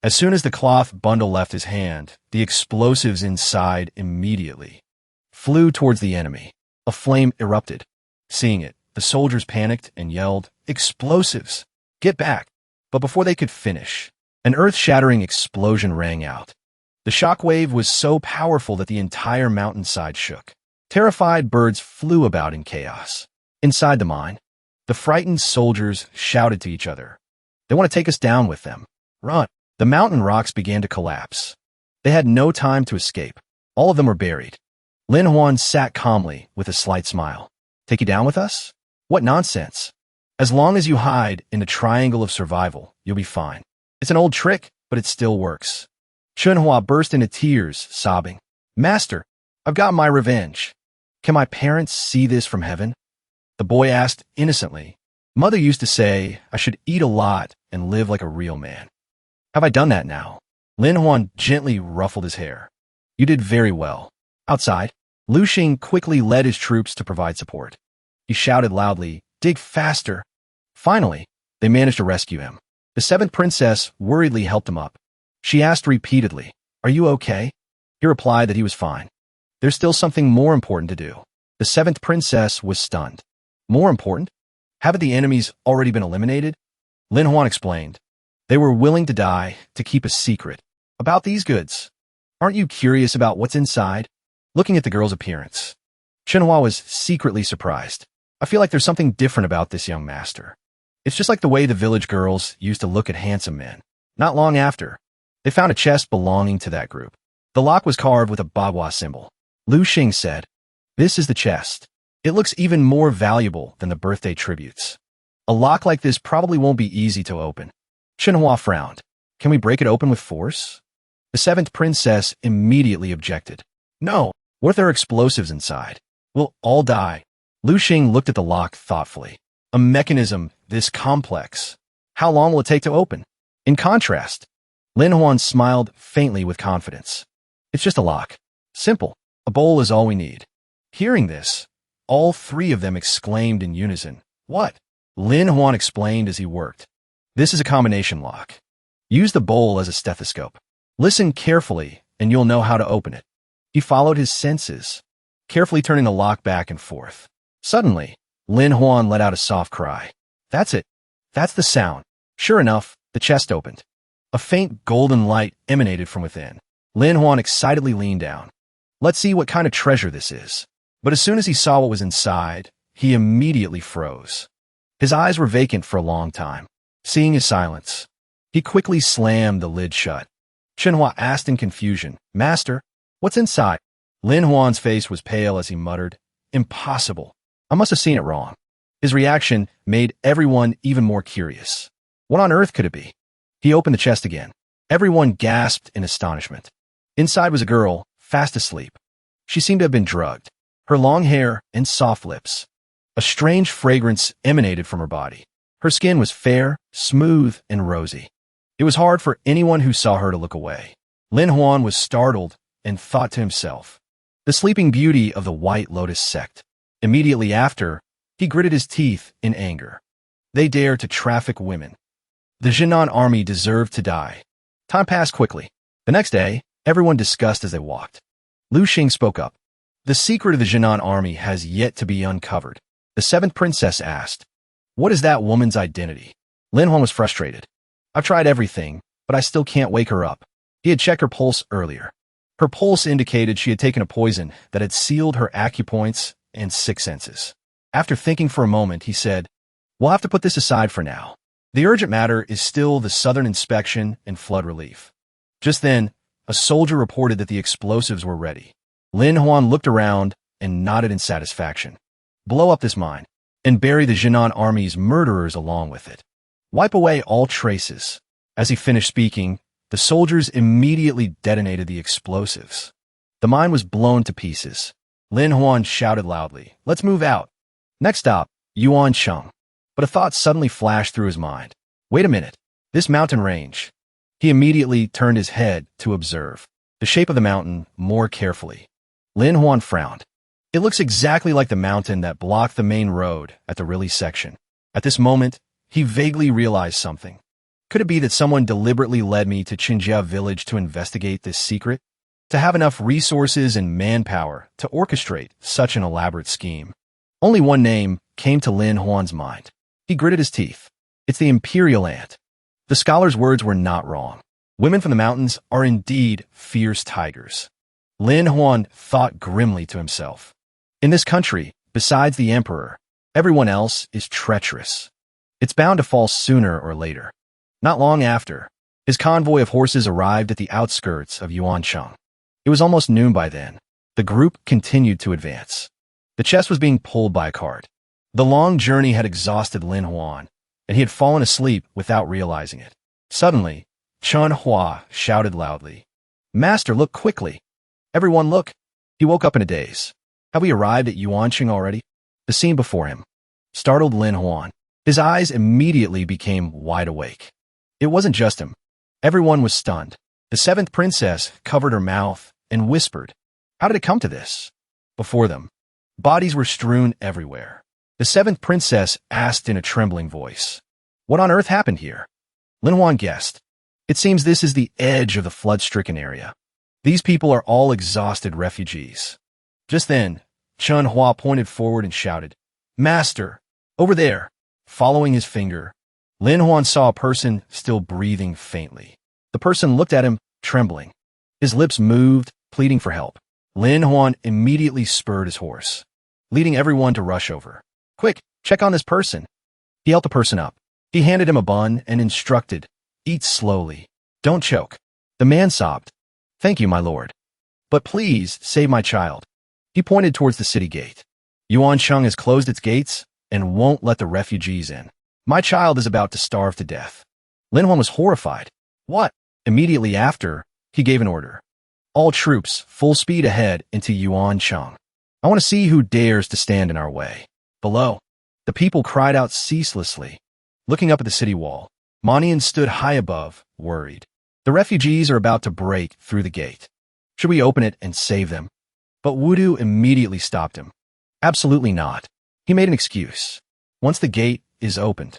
As soon as the cloth bundle left his hand, the explosives inside immediately flew towards the enemy. A flame erupted. Seeing it, the soldiers panicked and yelled, "Explosives! Get back!" But before they could finish, an earth-shattering explosion rang out. The shockwave was so powerful that the entire mountainside shook. Terrified birds flew about in chaos. Inside the mine, the frightened soldiers shouted to each other, "They want to take us down with them. Run!" The mountain rocks began to collapse. They had no time to escape. All of them were buried. Lin Huan sat calmly with a slight smile. "Take you down with us? What nonsense. As long as you hide in the triangle of survival, you'll be fine. It's an old trick, but it still works." Chunhua burst into tears, sobbing, "Master, I've got my revenge. Can my parents see this from heaven?" The boy asked innocently, "Mother used to say I should eat a lot and live like a real man. Have I done that now?" Lin Huan gently ruffled his hair. "You did very well." Outside, Lu Xing quickly led his troops to provide support. He shouted loudly, "Dig faster!" Finally, they managed to rescue him. The seventh princess worriedly helped him up. She asked repeatedly, "Are you okay?" He replied that he was fine. There's still something more important to do. The seventh princess was stunned. "More important? Haven't the enemies already been eliminated?" Lin Huan explained. "They were willing to die to keep a secret about these goods. Aren't you curious about what's inside?" Looking at the girl's appearance, Chunhua was secretly surprised. "I feel like there's something different about this young master. It's just like the way the village girls used to look at handsome men." Not long after, they found a chest belonging to that group. The lock was carved with a Bagua symbol. Lu Xing said, "This is the chest. It looks even more valuable than the birthday tributes. A lock like this probably won't be easy to open." Chunhua frowned. "Can we break it open with force?" The seventh princess immediately objected. "No, what if there are explosives inside? We'll all die." Lu Xing looked at the lock thoughtfully. "A mechanism this complex. How long will it take to open?" In contrast, Lin Huan smiled faintly with confidence. "It's just a lock. Simple. A bowl is all we need." Hearing this, all three of them exclaimed in unison, "What?" Lin Huan explained as he worked. "This is a combination lock. Use the bowl as a stethoscope. Listen carefully, and you'll know how to open it." He followed his senses, carefully turning the lock back and forth. Suddenly, Lin Huan let out a soft cry. "That's it. That's the sound." Sure enough, The chest opened. A faint golden light emanated from within. Lin Huan excitedly leaned down. Let's see what kind of treasure this is. But as soon as he saw what was inside, he immediately froze. His eyes were vacant for a long time. Seeing his silence, he quickly slammed the lid shut. Chenhua asked in confusion, Master, what's inside? Lin Huan's face was pale as he muttered, Impossible. I must have seen it wrong. His reaction made everyone even more curious. What on earth could it be? He opened the chest again. Everyone gasped in astonishment. Inside was a girl, fast asleep. She seemed to have been drugged. Her long hair and soft lips. A strange fragrance emanated from her body. Her skin was fair, smooth, and rosy. It was hard for anyone who saw her to look away. Lin Huan was startled and thought to himself, the sleeping beauty of the White Lotus sect. Immediately after, he gritted his teeth in anger. They dare to traffic women. The Jinan army deserved to die. Time passed quickly. The next day, everyone discussed as they walked. Lu Xing spoke up. The secret of the Jinan army has yet to be uncovered. The seventh princess asked, What is that woman's identity? Lin Huan was frustrated. I've tried everything, but I still can't wake her up. He had checked her pulse earlier. Her pulse indicated she had taken a poison that had sealed her acupoints and sixth senses. After thinking for a moment, he said, We'll have to put this aside for now. The urgent matter is still the southern inspection and flood relief. Just then, a soldier reported that the explosives were ready. Lin Huan looked around and nodded in satisfaction. Blow up this mine and bury the Jinan army's murderers along with it. Wipe away all traces. As he finished speaking, the soldiers immediately detonated the explosives. The mine was blown to pieces. Lin Huan shouted loudly, Let's move out. Next stop, Yuancheng. But a thought suddenly flashed through his mind. Wait a minute. This mountain range. He immediately turned his head to observe the shape of the mountain more carefully. Lin Huan frowned. It looks exactly like the mountain that blocked the main road at the Riley section. At this moment, he vaguely realized something. Could it be that someone deliberately led me to Qinjia village to investigate this secret? To have enough resources and manpower to orchestrate such an elaborate scheme? Only one name came to Lin Huan's mind. He gritted his teeth. It's the Imperial ant. The scholar's words were not wrong. Women from the mountains are indeed fierce tigers. Lin Huan thought grimly to himself. In this country, besides the emperor, everyone else is treacherous. It's bound to fall sooner or later. Not long after, his convoy of horses arrived at the outskirts of Yuancheng. It was almost noon by then. The group continued to advance. The chest was being pulled by a cart. The long journey had exhausted Lin Huan, and he had fallen asleep without realizing it. Suddenly, Chen Hua shouted loudly, Master, look quickly. Everyone look. He woke up in a daze. Have we arrived at Yuancheng already? The scene before him startled Lin Huan. His eyes immediately became wide awake. It wasn't just him. Everyone was stunned. The seventh princess covered her mouth and whispered, How did it come to this? Before them, bodies were strewn everywhere. The seventh princess asked in a trembling voice, What on earth happened here? Lin Huan guessed. It seems this is the edge of the flood-stricken area. These people are all exhausted refugees. Just then, Chen Hua pointed forward and shouted, Master, over there. Following his finger, Lin Huan saw a person still breathing faintly. The person looked at him, trembling. His lips moved, pleading for help. Lin Huan immediately spurred his horse, leading everyone to rush over. Quick, check on this person. He helped the person up. He handed him a bun and instructed, Eat slowly. Don't choke. The man sobbed. Thank you, my lord. But please save my child. He pointed towards the city gate. Yuancheng has closed its gates and won't let the refugees in. My child is about to starve to death. Lin Huan was horrified. What? Immediately after, he gave an order. All troops, full speed ahead into Yuancheng. I want to see who dares to stand in our way. Below, the people cried out ceaselessly. Looking up at the city wall, Manian stood high above, worried. The refugees are about to break through the gate. Should we open it and save them? But Wudu immediately stopped him. Absolutely not. He made an excuse. Once the gate is opened,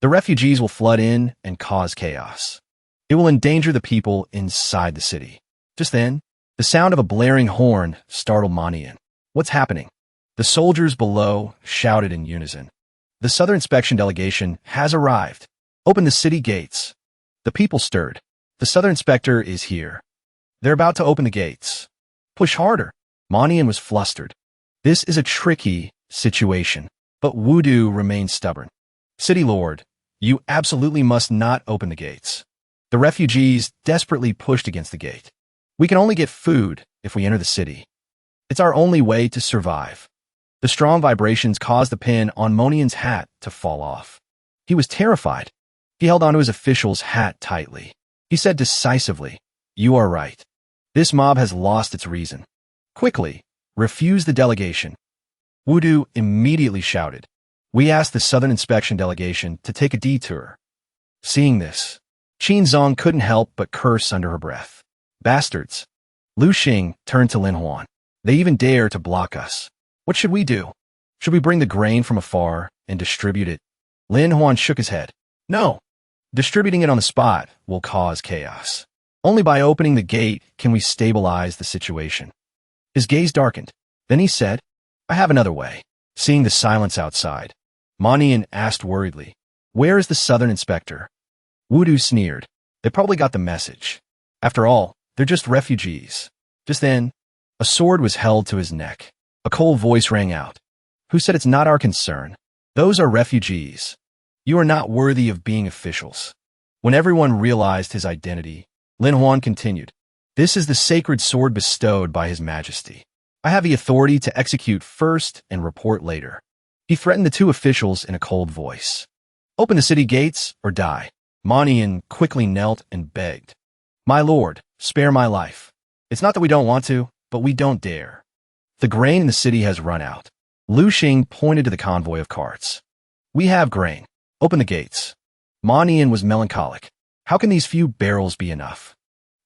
the refugees will flood in and cause chaos. It will endanger the people inside the city. Just then, the sound of a blaring horn startled Manian. What's happening? The soldiers below shouted in unison. The Southern Inspection delegation has arrived. Open the city gates. The people stirred. The southern inspector is here. They're about to open the gates. Push harder. Manian was flustered. This is a tricky situation, but Wudu remained stubborn. City Lord, you absolutely must not open the gates. The refugees desperately pushed against the gate. We can only get food if we enter the city. It's our only way to survive. The strong vibrations caused the pin on Monian's hat to fall off. He was terrified. He held onto his official's hat tightly. He said decisively, "You are right. This mob has lost its reason. Quickly, refuse the delegation." Wudu immediately shouted, "We asked the Southern Inspection delegation to take a detour." Seeing this, Qin Zong couldn't help but curse under her breath. Bastards. Lu Xing turned to Lin Huan. They even dare to block us. What should we do? Should we bring the grain from afar and distribute it? Lin Huan shook his head. No. Distributing it on the spot will cause chaos. Only by opening the gate can we stabilize the situation. His gaze darkened. Then he said, I have another way. Seeing the silence outside, Manian asked worriedly, Where is the Southern Inspector? Wudu sneered. They probably got the message. After all, they're just refugees. Just then, a sword was held to his neck. A cold voice rang out. Who said it's not our concern? Those are refugees. You are not worthy of being officials. When everyone realized his identity, Lin Huan continued, This is the sacred sword bestowed by His Majesty. I have the authority to execute first and report later. He threatened the two officials in a cold voice. Open the city gates or die. Manian quickly knelt and begged. My lord, spare my life. It's not that we don't want to, but we don't dare. The grain in the city has run out. Lu Xing pointed to the convoy of carts. We have grain. Open the gates. Manian was melancholic. How can these few barrels be enough?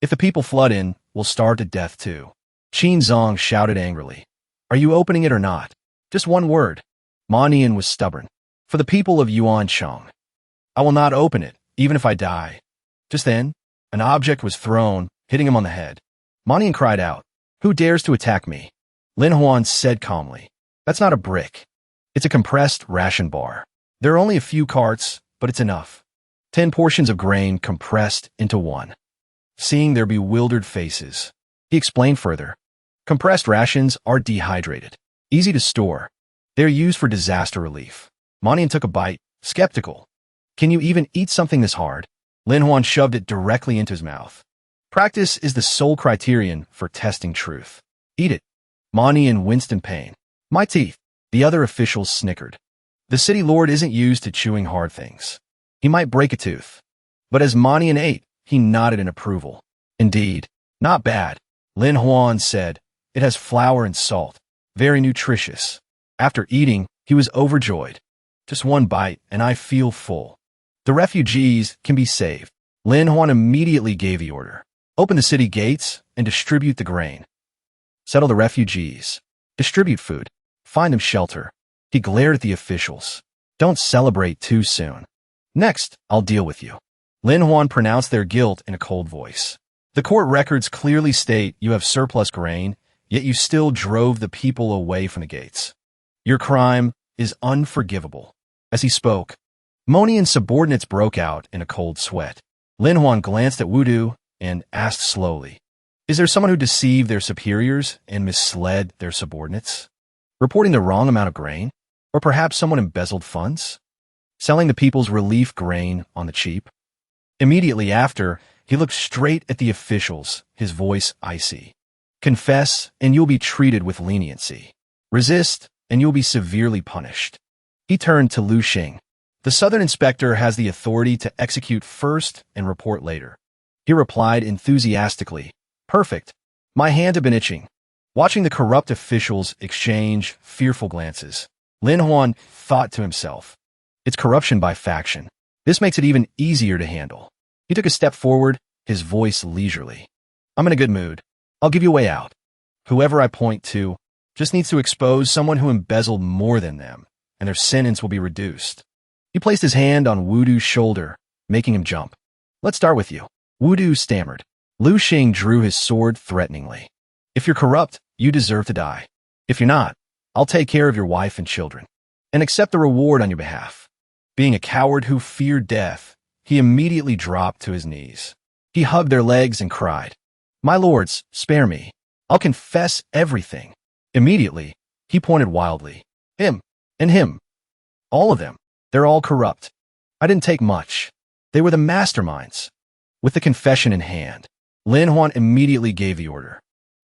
If the people flood in, we'll starve to death too. Qin Zong shouted angrily. Are you opening it or not? Just one word. Manian was stubborn. For the people of Yuancheng. I will not open it, even if I die. Just then, an object was thrown, hitting him on the head. Manian cried out, Who dares to attack me? Lin Huan said calmly, That's not a brick. It's a compressed ration bar. There are only a few carts, but it's enough. 10 portions of grain compressed into one. Seeing their bewildered faces, he explained further. Compressed rations are dehydrated, easy to store. They're used for disaster relief. Manian took a bite, skeptical. Can you even eat something this hard? Lin Huan shoved it directly into his mouth. Practice is the sole criterion for testing truth. Eat it. Manian winced in pain. My teeth. The other officials snickered. The city lord isn't used to chewing hard things. He might break a tooth. But as Manian ate, he nodded in approval. Indeed, not bad. Lin Huan said, It has flour and salt. Very nutritious. After eating, he was overjoyed. Just one bite, and I feel full. The refugees can be saved. Lin Huan immediately gave the order. Open the city gates and distribute the grain. Settle the refugees. Distribute food. Find them shelter. He glared at the officials. Don't celebrate too soon. Next, I'll deal with you. Lin Huan pronounced their guilt in a cold voice. The court records clearly state you have surplus grain, yet you still drove the people away from the gates. Your crime is unforgivable. As he spoke, Monian's subordinates broke out in a cold sweat. Lin Huan glanced at Wudu and asked slowly, Is there someone who deceived their superiors and misled their subordinates? Reporting the wrong amount of grain? Or perhaps someone embezzled funds? Selling the people's relief grain on the cheap? Immediately after, he looked straight at the officials, his voice icy. Confess, and you'll be treated with leniency. Resist, and you'll be severely punished. He turned to Lu Xing. The Southern Inspector has the authority to execute first and report later. He replied enthusiastically, Perfect. My hand had been itching. Watching the corrupt officials exchange fearful glances, Lin Huan thought to himself, It's corruption by faction. This makes it even easier to handle. He took a step forward, his voice leisurely. I'm in a good mood. I'll give you a way out. Whoever I point to just needs to expose someone who embezzled more than them, and their sentence will be reduced. He placed his hand on Wudu's shoulder, making him jump. Let's start with you. Wudu stammered. Lu Xing drew his sword threateningly. If you're corrupt, you deserve to die. If you're not, I'll take care of your wife and children, and accept the reward on your behalf. Being a coward who feared death he immediately dropped to his knees. He hugged their legs and cried, "My lords, spare me. I'll confess everything." Immediately, he pointed wildly. "Him, and him. All of them. They're all corrupt. I didn't take much. They were the masterminds." With the confession in hand, Lin Huan immediately gave the order.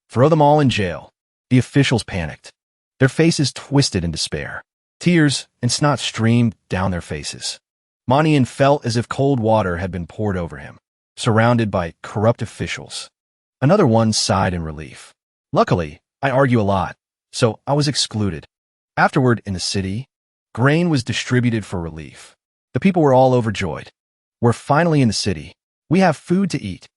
"Throw them all in jail." The officials panicked. Their faces twisted in despair. Tears and snot streamed down their faces. Manian felt as if cold water had been poured over him, surrounded by corrupt officials. Another one sighed in relief. "Luckily, I argue a lot, so I was excluded." Afterward, in the city, grain was distributed for relief. The people were all overjoyed. "We're finally in the city. We have food to eat."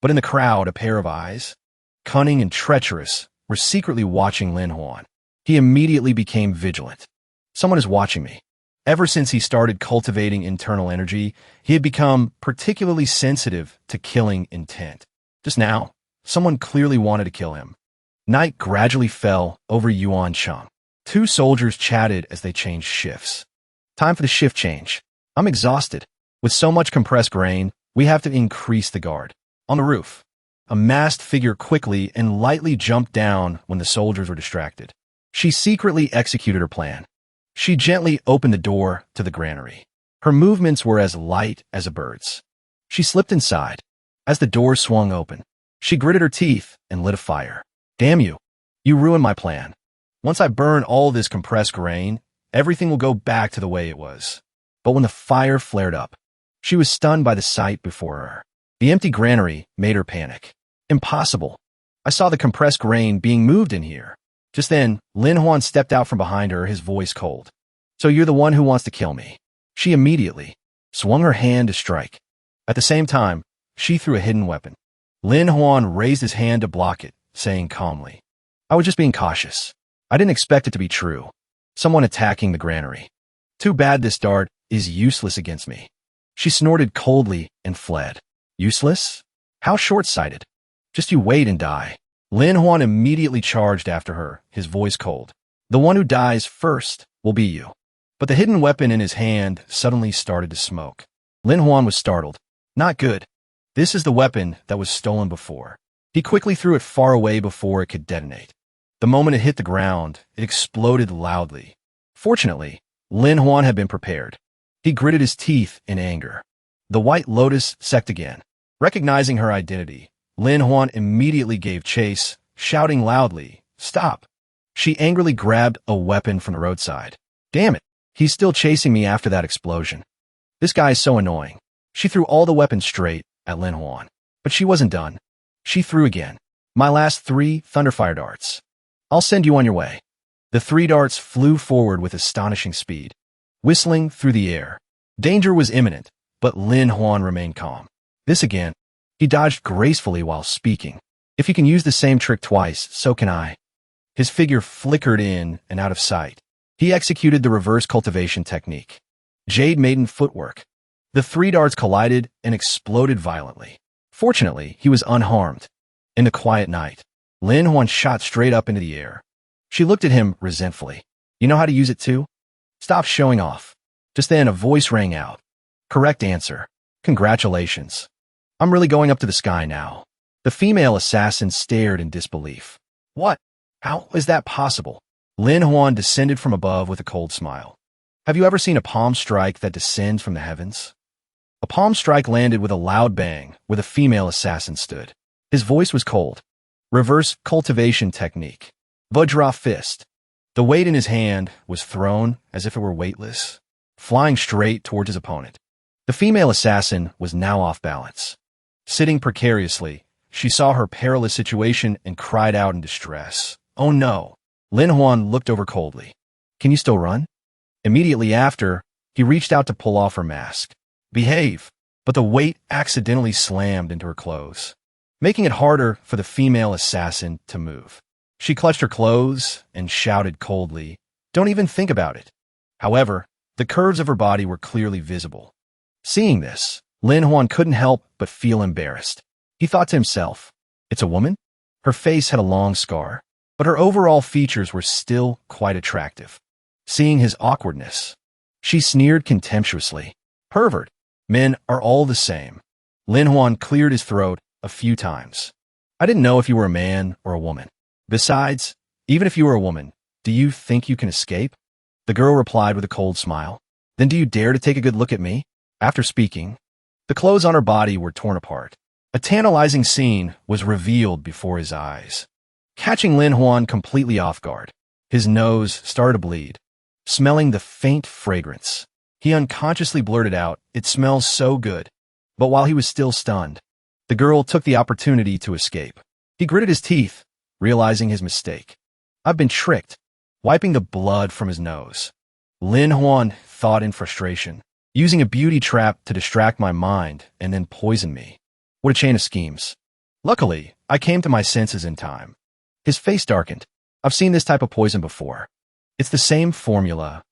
But in the crowd, a pair of eyes, cunning and treacherous, were secretly watching Lin Huan. He immediately became vigilant. "Someone is watching me." Ever since he started cultivating internal energy, he had become particularly sensitive to killing intent. Just now, someone clearly wanted to kill him. Night gradually fell over Yuancheng. Two soldiers chatted as they changed shifts. "Time for the shift change. I'm exhausted. With so much compressed grain, we have to increase the guard." On the roof, a masked figure quickly and lightly jumped down when the soldiers were distracted. She secretly executed her plan. She gently opened the door to the granary. Her movements were as light as a bird's. She slipped inside. As the door swung open, she gritted her teeth and lit a fire. "Damn you. You ruined my plan. Once I burn all this compressed grain, everything will go back to the way it was." But when the fire flared up, she was stunned by the sight before her. The empty granary made her panic. "Impossible. I saw the compressed grain being moved in here." Just then, Lin Huan stepped out from behind her, his voice cold. "So you're the one who wants to kill me." She immediately swung her hand to strike. At the same time, she threw a hidden weapon. Lin Huan raised his hand to block it, saying calmly, "I was just being cautious. I didn't expect it to be true. Someone attacking the granary. Too bad this dart is useless against me." She snorted coldly and fled. "Useless? How short-sighted. Just you wait and die." Lin Huan immediately charged after her, his voice cold. "The one who dies first will be you." But the hidden weapon in his hand suddenly started to smoke. Lin Huan was startled. Not good. This is the weapon that was stolen before. He quickly threw it far away before it could detonate. The moment it hit the ground, it exploded loudly. Fortunately, Lin Huan had been prepared. He gritted his teeth in anger. The White Lotus sect again. Recognizing her identity, Lin Huan immediately gave chase, shouting loudly, "Stop!" She angrily grabbed a weapon from the roadside. "Damn it, he's still chasing me after that explosion. This guy is so annoying." She threw all the weapons straight at Lin Huan. But she wasn't done. She threw again. "My last 3 Thunderfire darts. I'll send you on your way." The 3 darts flew forward with astonishing speed, whistling through the air. Danger was imminent, but Lin Huan remained calm. This again. He dodged gracefully while speaking. "If you can use the same trick twice, so can I." His figure flickered in and out of sight. He executed the reverse cultivation technique. Jade Maiden footwork. The 3 darts collided and exploded violently. Fortunately, he was unharmed. In the quiet night, Lin Huan shot straight up into the air. She looked at him resentfully. "You know how to use it too? Stop showing off." Just then, a voice rang out. "Correct answer. Congratulations. I'm really going up to the sky now." The female assassin stared in disbelief. "What? How is that possible?" Lin Huan descended from above with a cold smile. "Have you ever seen a palm strike that descends from the heavens?" A palm strike landed with a loud bang where the female assassin stood. His voice was cold. Reverse cultivation technique. Vajra fist. The weight in his hand was thrown as if it were weightless, flying straight towards his opponent. The female assassin was now off balance. Sitting precariously, she saw her perilous situation and cried out in distress. "Oh no!" Lin Huan looked over coldly. "Can you still run?" Immediately after, he reached out to pull off her mask. "Behave!" But the weight accidentally slammed into her clothes, making it harder for the female assassin to move. She clutched her clothes and shouted coldly, "Don't even think about it." However, the curves of her body were clearly visible. Seeing this, Lin Huan couldn't help but feel embarrassed. He thought to himself, "It's a woman?" Her face had a long scar, but her overall features were still quite attractive. Seeing his awkwardness, she sneered contemptuously. "Pervert, Men are all the same. Lin Huan cleared his throat a few times. I didn't know if you were a man or a woman. Besides, even if you were a woman, do you think you can escape? The girl replied with a cold smile. Then do you dare to take a good look at me? After speaking, the clothes on her body were torn apart. A tantalizing scene was revealed before his eyes, catching Lin Huan completely off guard. His nose started to bleed. Smelling the faint fragrance, he unconsciously blurted out, "It smells so good." But while he was still stunned, the girl took the opportunity to escape. He gritted his teeth, realizing his mistake. I've been tricked. Wiping the blood from his nose, Lin Huan thought in frustration, using a beauty trap to distract my mind and then poison me. What a chain of schemes. Luckily, I came to my senses in time. His face darkened. I've seen this type of poison before. It's the same formula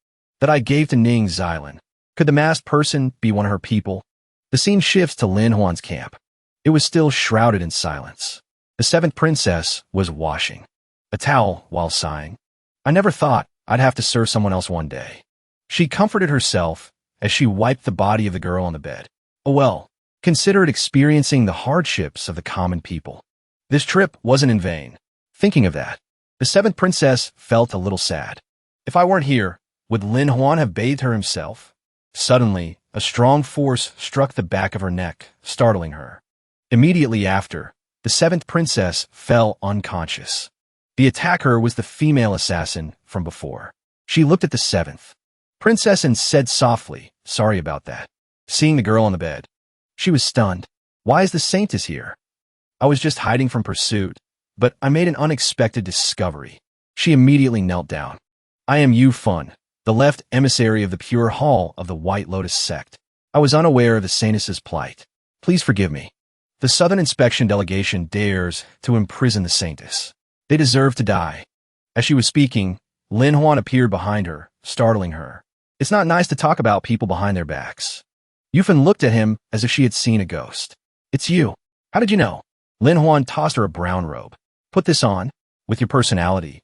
that I gave to Ning Xilan. Could the masked person be one of her people? The scene shifts to Lin Huan's camp. It was still shrouded in silence. The seventh princess was washing a towel while sighing. I never thought I'd have to serve someone else one day. She comforted herself as she wiped the body of the girl on the bed. Oh well, consider it experiencing the hardships of the common people. This trip wasn't in vain. Thinking of that, the seventh princess felt a little sad. If I weren't here, would Lin Huan have bathed her himself? Suddenly, a strong force struck the back of her neck, startling her. Immediately after, the seventh princess fell unconscious. The attacker was the female assassin from before. She looked at the seventh princess and said softly, "Sorry about that." Seeing the girl on the bed, she was stunned. "Why is the saintess here?" "I was just hiding from pursuit, but I made an unexpected discovery." She immediately knelt down. "I am Yu Fun, the left emissary of the Pure Hall of the White Lotus sect. I was unaware of the saintess's plight. Please forgive me. The Southern Inspection Delegation dares to imprison the saintess. They deserve to die." As she was speaking, Lin Huan appeared behind her, startling her. "It's not nice to talk about people behind their backs." Yufan looked at him as if she had seen a ghost. "It's you. How did you know?" Lin Huan tossed her a brown robe. "Put this on. With your personality,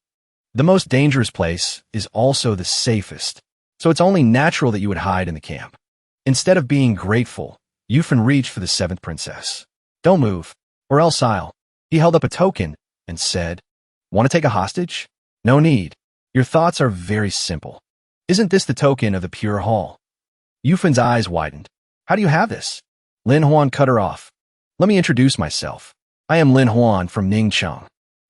the most dangerous place is also the safest, so it's only natural that you would hide in the camp." Instead of being grateful, Yufan reached for the seventh princess. "Don't move, or else I'll." He held up a token and said, "Want to take a hostage? No need. Your thoughts are very simple. Isn't this the token of the Pure Hall?" Yufan's eyes widened. "How do you have this?" Lin Huan cut her off. "Let me introduce myself. I am Lin Huan from Ningcheng,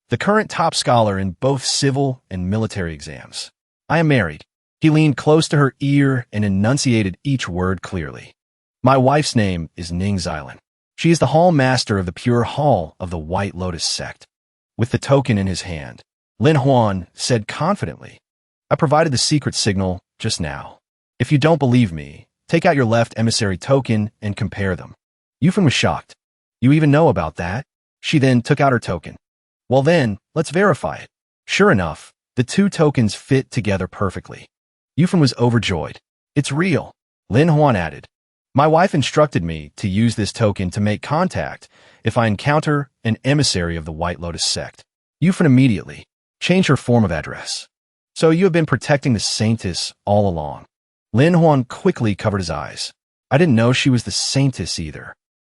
the current top scholar in both civil and military exams. I am married." He leaned close to her ear and enunciated each word clearly. "My wife's name is Ning Xilan. She is the hall master of the Pure Hall of the White Lotus sect." With the token in his hand, Lin Huan said confidently, "I provided the secret signal just now. If you don't believe me, take out your left emissary token and compare them." Yufan was shocked. "You even know about that?" She then took out her token. "Well then, let's verify it." Sure enough, the two tokens fit together perfectly. Yufan was overjoyed. "It's real." Lin Huan added, "My wife instructed me to use this token to make contact if I encounter an emissary of the White Lotus sect." Yufan immediately changed her form of address. "So you have been protecting the saintess all along." Lin Huan quickly covered his eyes. "I didn't know she was the saintess either."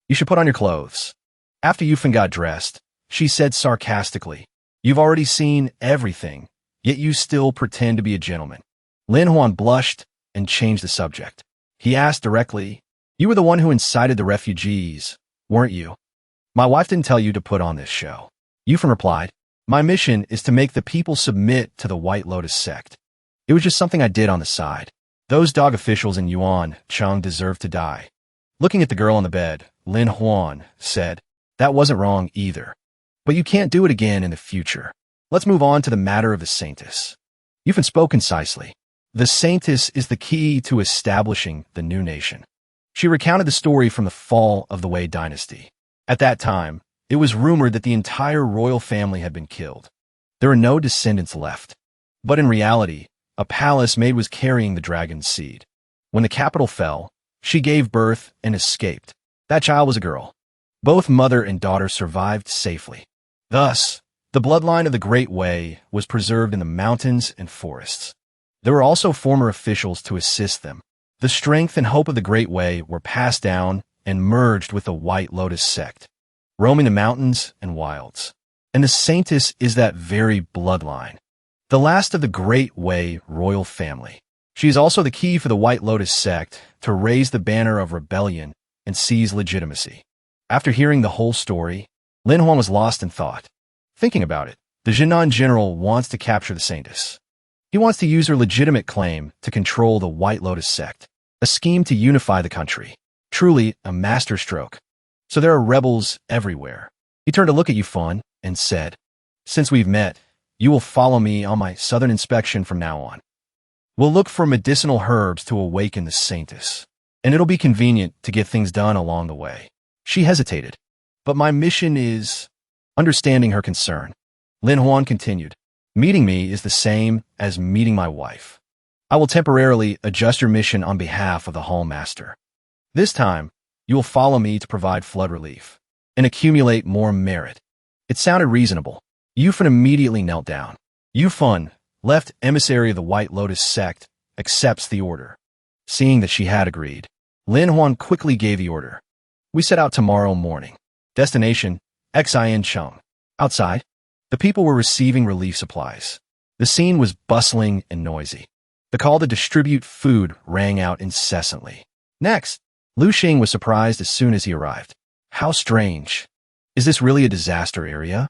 "You should put on your clothes." After Yufan got dressed, she said sarcastically, "You've already seen everything, yet you still pretend to be a gentleman." Lin Huan blushed and changed the subject. He asked directly, "You were the one who incited the refugees, weren't you?" "My wife didn't tell you to put on this show." Yufan replied, "My mission is to make the people submit to the White Lotus sect. It was just something I did on the side. Those dog officials in Yuan Cheng deserve to die." Looking at the girl on the bed, Lin Huan said, "That wasn't wrong either. But you can't do it again in the future. Let's move on to the matter of the saintess." Yufan spoke concisely. "The saintess is the key to establishing the new nation." She recounted the story from the fall of the Wei dynasty. At that time, it was rumored that the entire royal family had been killed. There were no descendants left. But in reality, a palace maid was carrying the dragon's seed. When the capital fell, she gave birth and escaped. That child was a girl. Both mother and daughter survived safely. Thus, the bloodline of the Great Wei was preserved in the mountains and forests. There were also former officials to assist them. The strength and hope of the Great Way were passed down and merged with the White Lotus sect, roaming the mountains and wilds. And the Saintess is that very bloodline, the last of the Great Way royal family. She is also the key for the White Lotus sect to raise the banner of rebellion and seize legitimacy. After hearing the whole story, Lin Huan was lost in thought. Thinking about it, the Jinan general wants to capture the Saintess. He wants to use her legitimate claim to control the White Lotus sect, a scheme to unify the country. Truly a masterstroke. So there are rebels everywhere. He turned to look at Yufan and said, "Since we've met, you will follow me on my southern inspection from now on. We'll look for medicinal herbs to awaken the Saintess, and it'll be convenient to get things done along the way." She hesitated. "But my mission is—" Understanding her concern, Lin Huan continued, "Meeting me is the same as meeting my wife. I will temporarily adjust your mission on behalf of the Hall Master. This time, you will follow me to provide flood relief and accumulate more merit." It sounded reasonable. Yufan immediately knelt down. Yufan, left emissary of the White Lotus sect, accepts the order. Seeing that she had agreed, Lin Huan quickly gave the order. "We set out tomorrow morning. Destination, Xiancheng." Outside, the people were receiving relief supplies. The scene was bustling and noisy. The call to distribute food rang out incessantly. Next, Lu Xing was surprised as soon as he arrived. How strange. Is this really a disaster area?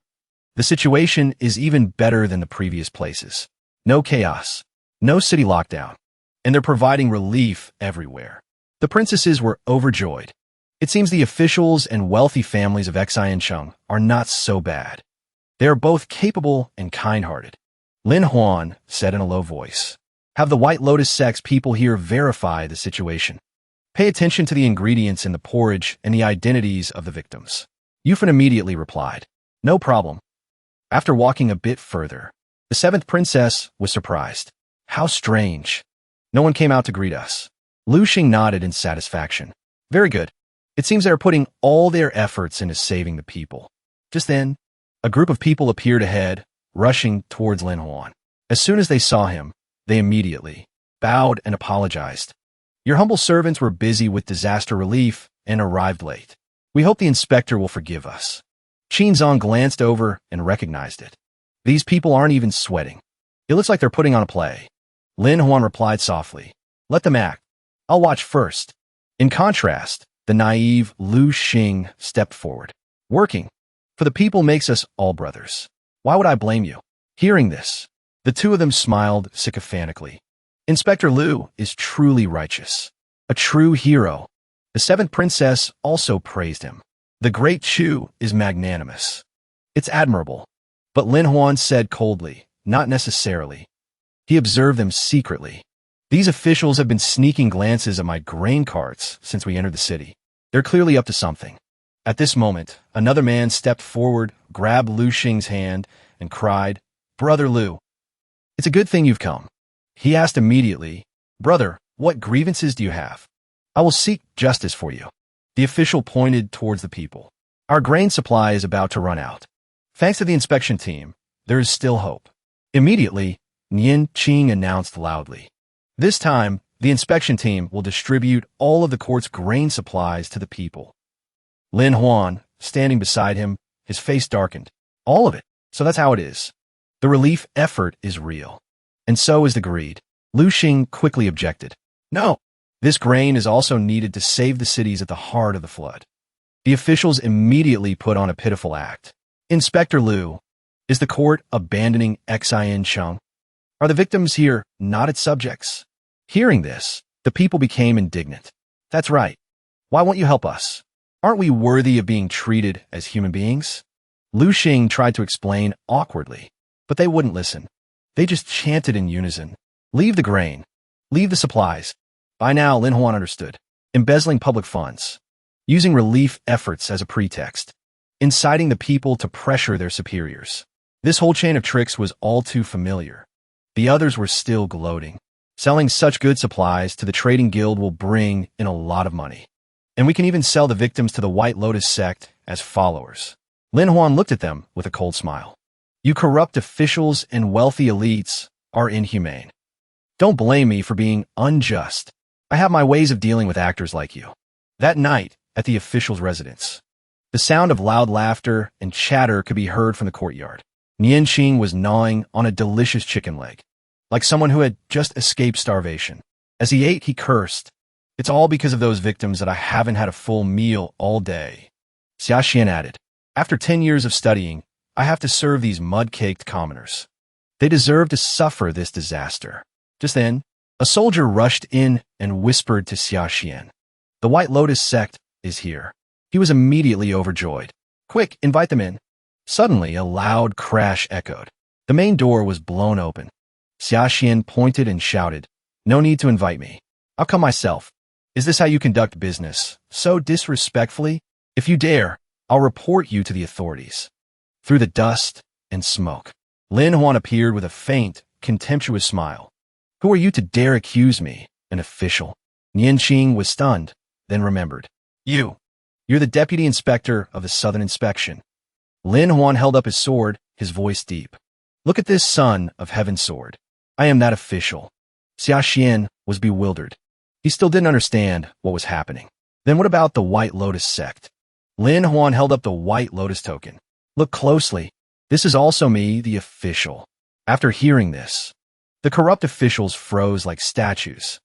The situation is even better than the previous places. No chaos, no city lockdown, and they're providing relief everywhere. The princesses were overjoyed. It seems the officials and wealthy families of Xiancheng are not so bad. They are both capable and kind-hearted. Lin Huan said in a low voice, "Have the White Lotus sect's people here verify the situation. Pay attention to the ingredients in the porridge and the identities of the victims." Yufan immediately replied, "No problem." After walking a bit further, the seventh princess was surprised. How strange. No one came out to greet us. Lu Xing nodded in satisfaction. "Very good. It seems they are putting all their efforts into saving the people." Just then, a group of people appeared ahead, rushing towards Lin Huan. As soon as they saw him, they immediately bowed and apologized. "Your humble servants were busy with disaster relief and arrived late. We hope the inspector will forgive us." Qinzong glanced over and recognized it. "These people aren't even sweating. It looks like they're putting on a play." Lin Huan replied softly, "Let them act. I'll watch first." In contrast, the naive Lu Xing stepped forward. "Working for the people makes us all brothers. Why would I blame you?" Hearing this, the two of them smiled sycophantically. "Inspector Lu is truly righteous, a true hero." The seventh princess also praised him. "The great Chu is magnanimous. It's admirable." But Lin Huan said coldly, "Not necessarily." He observed them secretly. "These officials have been sneaking glances at my grain carts since we entered the city. They're clearly up to something." At this moment, another man stepped forward, grabbed Lu Xing's hand, and cried, "Brother Lu, it's a good thing you've come." He asked immediately, "Brother, what grievances do you have? I will seek justice for you." The official pointed towards the people. "Our grain supply is about to run out. Thanks to the inspection team, there is still hope." Immediately, Nian Qing announced loudly, "This time, the inspection team will distribute all of the court's grain supplies to the people." Lin Huan, standing beside him, his face darkened. "All of it? So that's how it is. The relief effort is real. And so is the greed." Lu Xing quickly objected. "No, this grain is also needed to save the cities at the heart of the flood." The officials immediately put on a pitiful act. "Inspector Lu, is the court abandoning Xiancheng? Are the victims here not its subjects?" Hearing this, the people became indignant. "That's right. Why won't you help us? Aren't we worthy of being treated as human beings?" Lu Xing tried to explain awkwardly, but they wouldn't listen. They just chanted in unison, "Leave the grain. Leave the supplies." By now, Lin Huan understood. Embezzling public funds. Using relief efforts as a pretext. Inciting the people to pressure their superiors. This whole chain of tricks was all too familiar. The others were still gloating. Selling such good supplies to the trading guild will bring in a lot of money. And we can even sell the victims to the White Lotus sect as followers. Lin Huan looked at them with a cold smile. "You corrupt officials and wealthy elites are inhumane. Don't blame me for being unjust." I have my ways of dealing with actors like you. That night, at the official's residence, the sound of loud laughter and chatter could be heard from the courtyard. Nianqing was gnawing on a delicious chicken leg, like someone who had just escaped starvation. As he ate, he cursed. It's all because of those victims that I haven't had a full meal all day. Xiaxian added, after 10 years of studying, I have to serve these mud-caked commoners. They deserve to suffer this disaster. Just then, a soldier rushed in and whispered to Xiaxian, the White Lotus sect is here. He was immediately overjoyed. Quick, invite them in. Suddenly, a loud crash echoed. The main door was blown open. Xiaxian pointed and shouted, no need to invite me. I'll come myself. Is this how you conduct business? So disrespectfully? If you dare, I'll report you to the authorities. Through the dust and smoke, Lin Huan appeared with a faint, contemptuous smile. Who are you to dare accuse me, an official? Nianqing was stunned, then remembered. You're the deputy inspector of the Southern Inspection. Lin Huan held up his sword, his voice deep. Look at this son of heaven's sword. I am that official. Xiaxian was bewildered. He still didn't understand what was happening. Then what about the White Lotus sect? Lin Huan held up the White Lotus token. Look closely. This is also me, the official. After hearing this, the corrupt officials froze like statues.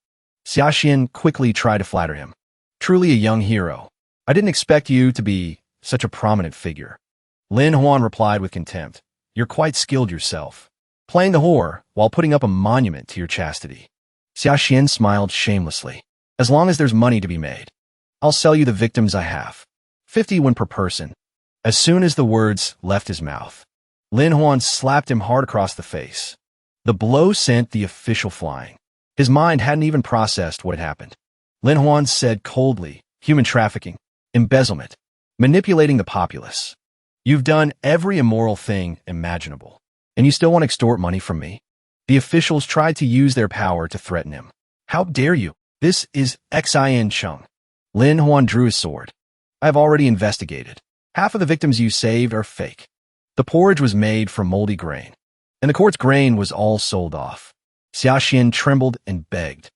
Xiaxian quickly tried to flatter him. Truly a young hero. I didn't expect you to be such a prominent figure. Lin Huan replied with contempt. You're quite skilled yourself, playing the whore while putting up a monument to your chastity. Xiaxian smiled shamelessly. As long as there's money to be made, I'll sell you the victims I have. 50 won per person. As soon as the words left his mouth, Lin Huan slapped him hard across the face. The blow sent the official flying. His mind hadn't even processed what had happened. Lin Huan said coldly, human trafficking, embezzlement, manipulating the populace. You've done every immoral thing imaginable, and you still want to extort money from me? The officials tried to use their power to threaten him. How dare you? This is Xin Cheng. Lin Huan drew his sword. I have already investigated. Half of the victims you saved are fake. The porridge was made from moldy grain, and the court's grain was all sold off. Xiaxian trembled and begged.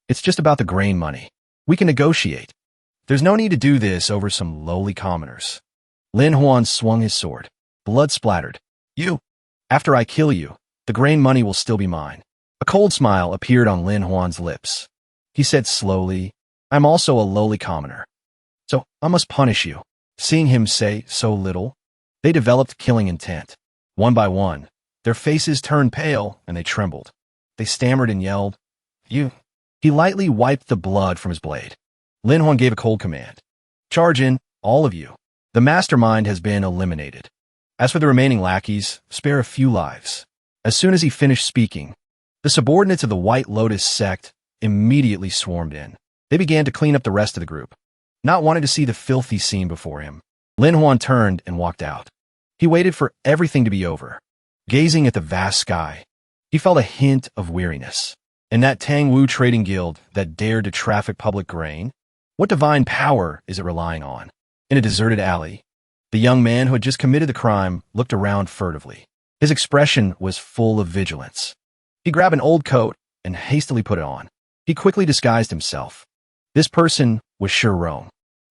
It's just about the grain money. We can negotiate. There's no need to do this over some lowly commoners. Lin Huan swung his sword. Blood splattered. After I kill you, the grain money will still be mine. A cold smile appeared on Lin Huan's lips. He said slowly, I'm also a lowly commoner, so I must punish you. Seeing him say so little, they developed killing intent. One by one, their faces turned pale and they trembled. They stammered and yelled, You. He lightly wiped the blood from his blade. Lin Huan gave a cold command. Charge in, all of you. The mastermind has been eliminated. As for the remaining lackeys, spare a few lives. As soon as he finished speaking, the subordinates of the White Lotus sect immediately swarmed in. They began to clean up the rest of the group. Not wanting to see the filthy scene before him, Lin Huan turned and walked out. He waited for everything to be over. Gazing at the vast sky, he felt a hint of weariness. In that Tang Wu trading guild that dared to traffic public grain, what divine power is it relying on? In a deserted alley, the young man who had just committed the crime looked around furtively. His expression was full of vigilance. He grabbed an old coat and hastily put it on. He quickly disguised himself. This person was Shirong.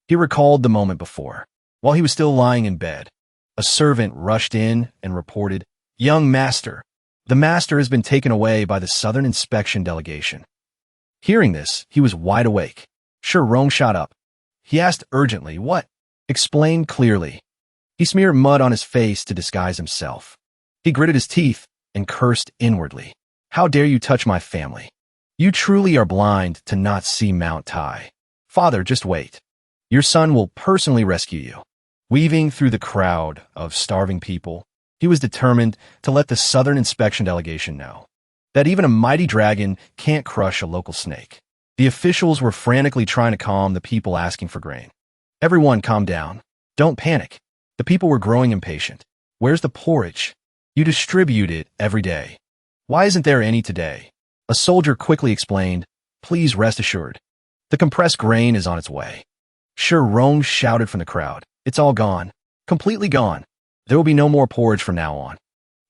He recalled the moment before. While he was still lying in bed, a servant rushed in and reported, Young master, the master has been taken away by the Southern Inspection delegation. Hearing this, he was wide awake. Shirong shot up. He asked urgently, What? Explain clearly. He smeared mud on his face to disguise himself. He gritted his teeth and cursed inwardly. How dare you touch my family? You truly are blind to not see Mount Tai. Father, just wait. Your son will personally rescue you. Weaving through the crowd of starving people, he was determined to let the Southern Inspection delegation know that even a mighty dragon can't crush a local snake. The officials were frantically trying to calm the people asking for grain. Everyone calm down. Don't panic. The people were growing impatient. Where's the porridge? You distribute it every day. Why isn't there any today? A soldier quickly explained, Please rest assured. The compressed grain is on its way. Shirong shouted from the crowd. It's all gone. Completely gone. There will be no more porridge from now on.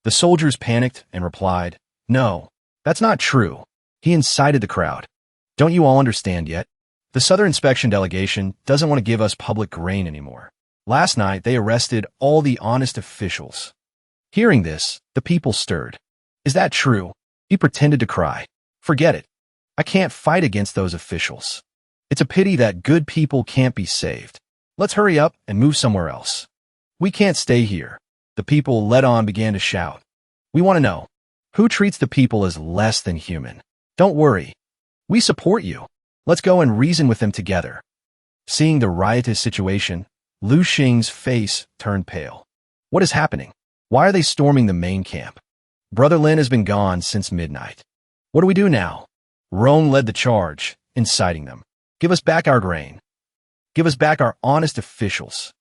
The soldiers panicked and replied, No, that's not true. He incited the crowd. Don't you all understand yet? The Southern Inspection Delegation doesn't want to give us public grain anymore. Last night, they arrested all the honest officials. Hearing this, the people stirred. Is that true? He pretended to cry. Forget it. I can't fight against those officials. It's a pity that good people can't be saved. Let's hurry up and move somewhere else. We can't stay here. The people led on began to shout. We want to know, who treats the people as less than human? Don't worry. We support you. Let's go and reason with them together. Seeing the riotous situation, Lu Xing's face turned pale. What is happening? Why are they storming the main camp? Brother Lin has been gone since midnight. What do we do now? Rong led the charge, inciting them. Give us back our grain. Give us back our honest officials.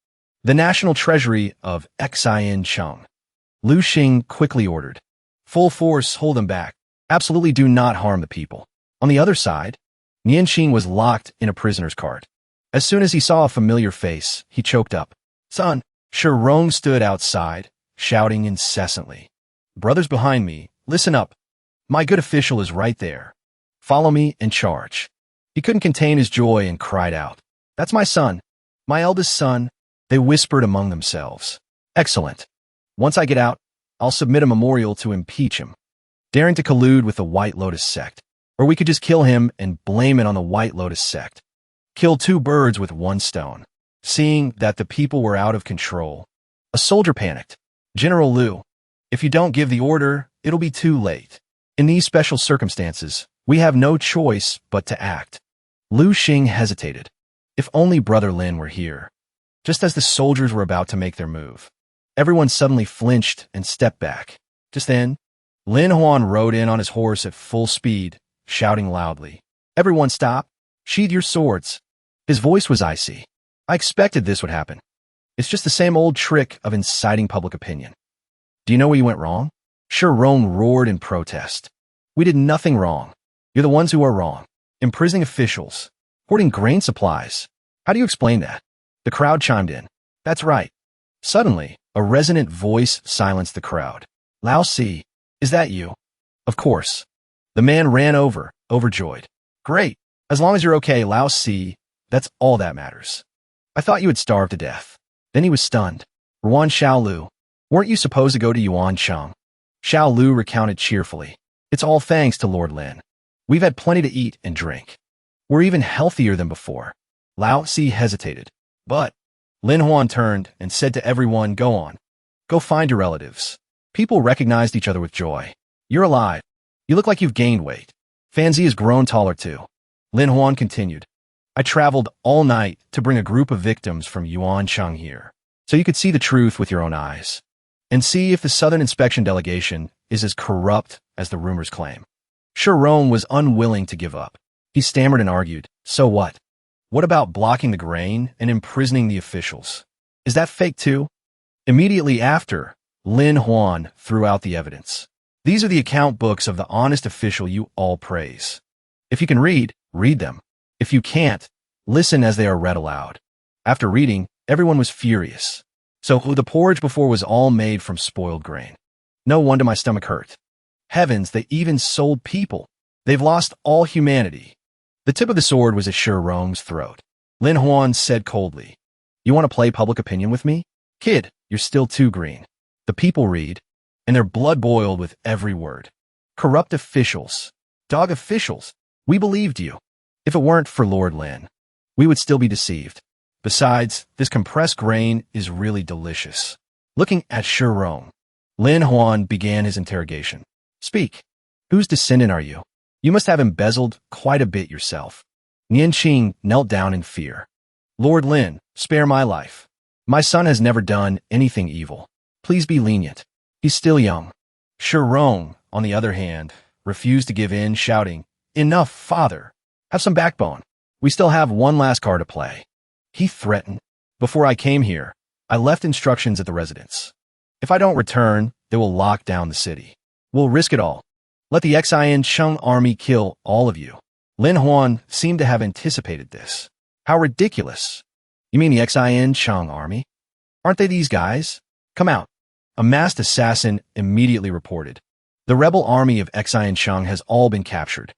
The national treasury of Xiancheng. Lu Xing quickly ordered. Full force, hold them back. Absolutely do not harm the people. On the other side, Nianqing was locked in a prisoner's cart. As soon as he saw a familiar face, he choked up. Son, Rong stood outside, shouting incessantly. Brothers behind me, listen up. My good official is right there. Follow me and charge. He couldn't contain his joy and cried out. That's my son. My eldest son. They whispered among themselves. Excellent. Once I get out, I'll submit a memorial to impeach him. Daring to collude with the White Lotus sect. Or we could just kill him and blame it on the White Lotus sect. Kill two birds with one stone. Seeing that the people were out of control, a soldier panicked. General Liu, if you don't give the order, it'll be too late. In these special circumstances, we have no choice but to act. Lu Xing hesitated. If only Brother Lin were here. Just as the soldiers were about to make their move, everyone suddenly flinched and stepped back. Just then, Lin Huan rode in on his horse at full speed, shouting loudly. Everyone stop! Sheathe your swords! His voice was icy. I expected this would happen. It's just the same old trick of inciting public opinion. Do you know where you went wrong? Rong roared in protest. We did nothing wrong. You're the ones who are wrong. Imprisoning officials. Hoarding grain supplies. How do you explain that? The crowd chimed in. That's right. Suddenly, a resonant voice silenced the crowd. Lao Si, is that you? Of course. The man ran over, overjoyed. Great. As long as you're okay, Lao Si, that's all that matters. I thought you had starved to death. Then he was stunned. Ruan Xiaolu, weren't you supposed to go to Yuancheng? Xiaolu recounted cheerfully. It's all thanks to Lord Lin. We've had plenty to eat and drink. We're even healthier than before. Lao Si hesitated. But Lin Huan turned and said to everyone, go on. Go find your relatives. People recognized each other with joy. You're alive. You look like you've gained weight. Fanzi has grown taller too. Lin Huan continued. I traveled all night to bring a group of victims from Yuancheng here, so you could see the truth with your own eyes, and see if the Southern Inspection Delegation is as corrupt as the rumors claim. Rong was unwilling to give up. He stammered and argued, so what? What about blocking the grain and imprisoning the officials? Is that fake too? Immediately after, Lin Huan threw out the evidence. These are the account books of the honest official you all praise. If you can read, read them. If you can't, listen as they are read aloud. After reading, everyone was furious. So the porridge before was all made from spoiled grain. No wonder my stomach hurt. Heavens, they even sold people. They've lost all humanity. The tip of the sword was at Rong's throat. Lin Huan said coldly, you want to play public opinion with me? Kid, you're still too green. The people read, and their blood boiled with every word. Corrupt officials. Dog officials. We believed you. If it weren't for Lord Lin, we would still be deceived. Besides, this compressed grain is really delicious. Looking at Rong, Lin Huan began his interrogation. Speak. Whose descendant are you? You must have embezzled quite a bit yourself. Nianqing knelt down in fear. Lord Lin, spare my life. My son has never done anything evil. Please be lenient. He's still young. Rong, on the other hand, refused to give in, shouting, Enough, father. Have some backbone. We still have one last card to play. He threatened. Before I came here, I left instructions at the residence. If I don't return, they will lock down the city. We'll risk it all. Let the Xiancheng army kill all of you. Lin Huan seemed to have anticipated this. How ridiculous. You mean the Xiancheng army? Aren't they these guys? Come out. A masked assassin immediately reported. The rebel army of Xiancheng has all been captured.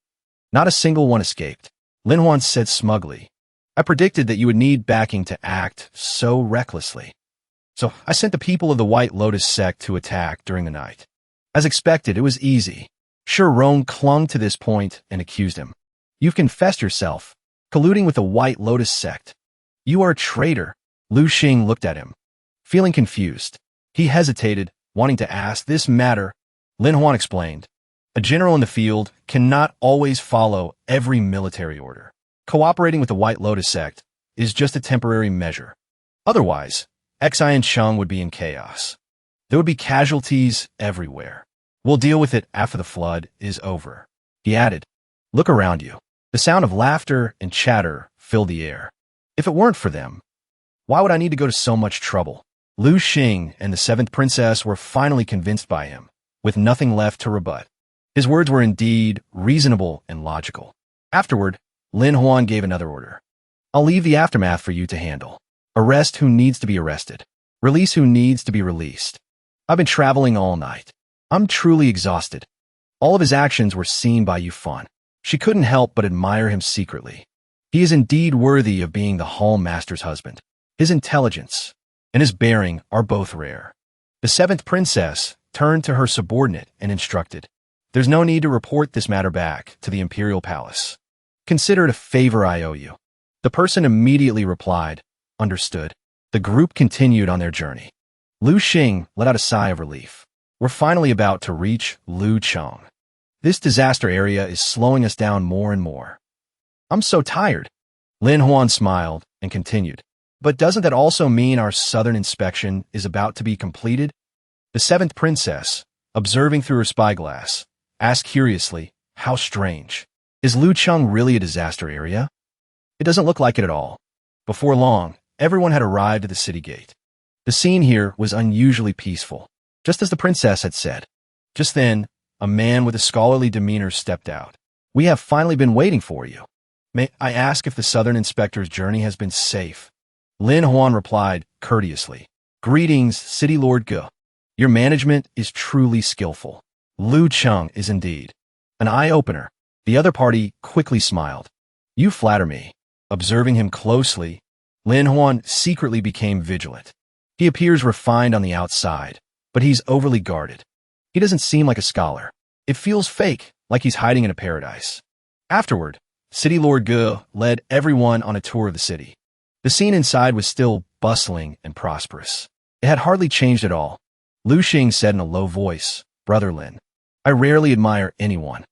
Not a single one escaped. Lin Huan said smugly. I predicted that you would need backing to act so recklessly. So I sent the people of the White Lotus sect to attack during the night. As expected, it was easy. Sure, Rome clung to this point and accused him. You've confessed yourself, colluding with the White Lotus sect. You are a traitor. Lu Xing looked at him, feeling confused. He hesitated, wanting to ask this matter. Lin Huan explained. A general in the field cannot always follow every military order. Cooperating with the White Lotus sect is just a temporary measure. Otherwise, Xi and Cheng would be in chaos. There would be casualties everywhere. We'll deal with it after the flood is over. He added, look around you. The sound of laughter and chatter filled the air. If it weren't for them, why would I need to go to so much trouble? Lu Xing and the seventh princess were finally convinced by him, with nothing left to rebut. His words were indeed reasonable and logical. Afterward, Lin Huan gave another order. I'll leave the aftermath for you to handle. Arrest who needs to be arrested. Release who needs to be released. I've been traveling all night. I'm truly exhausted. All of his actions were seen by Yufan. She couldn't help but admire him secretly. He is indeed worthy of being the Hall Master's husband. His intelligence and his bearing are both rare. The seventh princess turned to her subordinate and instructed, there's no need to report this matter back to the Imperial Palace. Consider it a favor I owe you. The person immediately replied, understood. The group continued on their journey. Lu Xing let out a sigh of relief. We're finally about to reach Lucheng. This disaster area is slowing us down more and more. I'm so tired. Lin Huan smiled and continued. But doesn't that also mean our southern inspection is about to be completed? The seventh princess, observing through her spyglass, asked curiously, how strange. Is Lucheng really a disaster area? It doesn't look like it at all. Before long, everyone had arrived at the city gate. The scene here was unusually peaceful, just as the princess had said. Just then, a man with a scholarly demeanor stepped out. We have finally been waiting for you. May I ask if the southern inspector's journey has been safe? Lin Huan replied courteously. Greetings, City Lord Ge. Your management is truly skillful. Lucheng is indeed an eye-opener. The other party quickly smiled. You flatter me. Observing him closely, Lin Huan secretly became vigilant. He appears refined on the outside, but he's overly guarded. He doesn't seem like a scholar. It feels fake, like he's hiding in a paradise. Afterward, City Lord Ge led everyone on a tour of the city. The scene inside was still bustling and prosperous. It had hardly changed at all. Lu Xing said in a low voice, Brother Lin, I rarely admire anyone,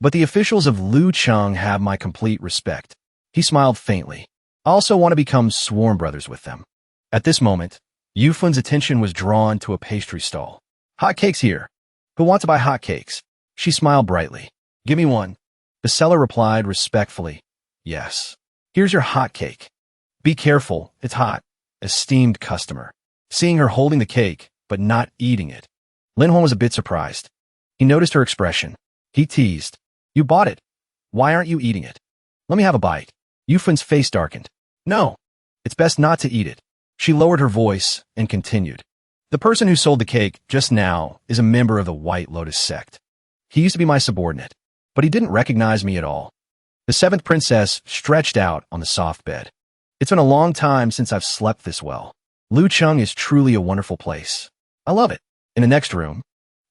but the officials of Lucheng have my complete respect. He smiled faintly. I also want to become sworn brothers with them. At this moment, Yufan's attention was drawn to a pastry stall. Hot cakes here. Who wants to buy hot cakes? She smiled brightly. Give me one. The seller replied respectfully. Yes. Here's your hot cake. Be careful, it's hot. Esteemed customer. Seeing her holding the cake, but not eating it, Lin Huan was a bit surprised. He noticed her expression. He teased. You bought it. Why aren't you eating it? Let me have a bite. Yufan's face darkened. No. It's best not to eat it. She lowered her voice and continued. The person who sold the cake just now is a member of the White Lotus sect. He used to be my subordinate, but he didn't recognize me at all. The seventh princess stretched out on the soft bed. It's been a long time since I've slept this well. Lucheng is truly a wonderful place. I love it. In the next room,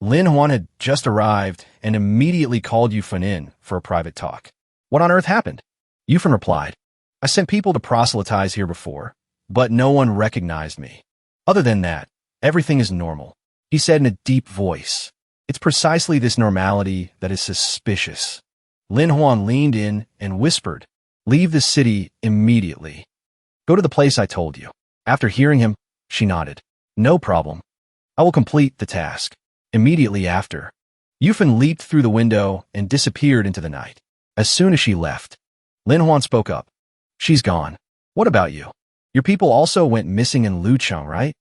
Lin Huan had just arrived and immediately called Yufan in for a private talk. What on earth happened? Yufan replied, I sent people to proselytize here before, but no one recognized me. Other than that, everything is normal. He said in a deep voice. It's precisely this normality that is suspicious. Lin Huan leaned in and whispered, Leave the city immediately. Go to the place I told you. After hearing him, she nodded. No problem. I will complete the task. Immediately after, Yufan leaped through the window and disappeared into the night. As soon as she left, Lin Huan spoke up. She's gone. What about you? Your people also went missing in Lucheng, right?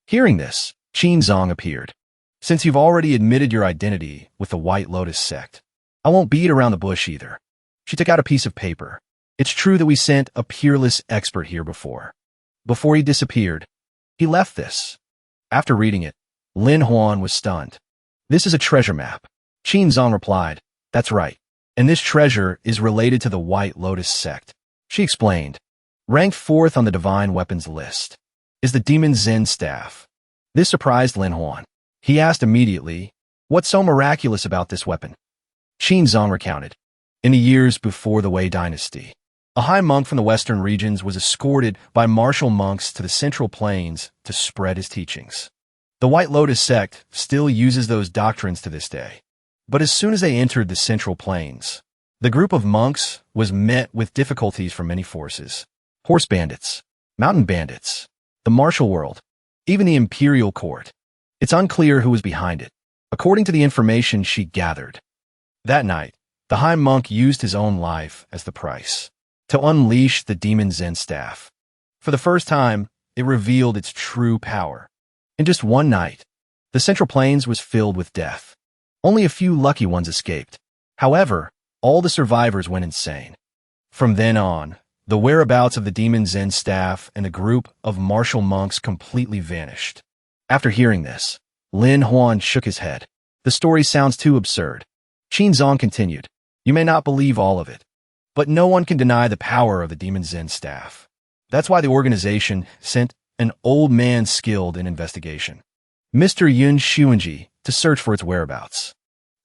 Hearing this, Qin Zong appeared. Since you've already admitted your identity with the White Lotus sect, I won't beat around the bush either. She took out a piece of paper. It's true that we sent a peerless expert here before. Before he disappeared, he left this. After reading it, Lin Huan was stunned. This is a treasure map. Qin Zong replied, That's right. and this treasure is related to the White Lotus sect. She explained. Ranked 4th on the divine weapons list is the Demon Zen staff. This surprised Lin Huan. He asked immediately, what's so miraculous about this weapon? Qin Zong recounted. In the years before the Wei dynasty, a high monk from the western regions was escorted by martial monks to the central plains to spread his teachings. The White Lotus sect still uses those doctrines to this day. But as soon as they entered the central plains, the group of monks was met with difficulties from many forces. Horse bandits, mountain bandits, the martial world, even the Imperial court. It's unclear who was behind it, according to the information she gathered. That night, the high monk used his own life as the price to unleash the Demon Zen staff. For the first time, it revealed its true power. In just one night, the Central Plains was filled with death. Only a few lucky ones escaped. However, all the survivors went insane. From then on, the whereabouts of the Demon Zen staff and the group of martial monks completely vanished. After hearing this, Lin Huan shook his head. The story sounds too absurd. Qin Zong continued. You may not believe all of it, but no one can deny the power of the Demon Zen staff. That's why the organization sent an old man skilled in investigation, Mr. Yun Xuanji, to search for its whereabouts.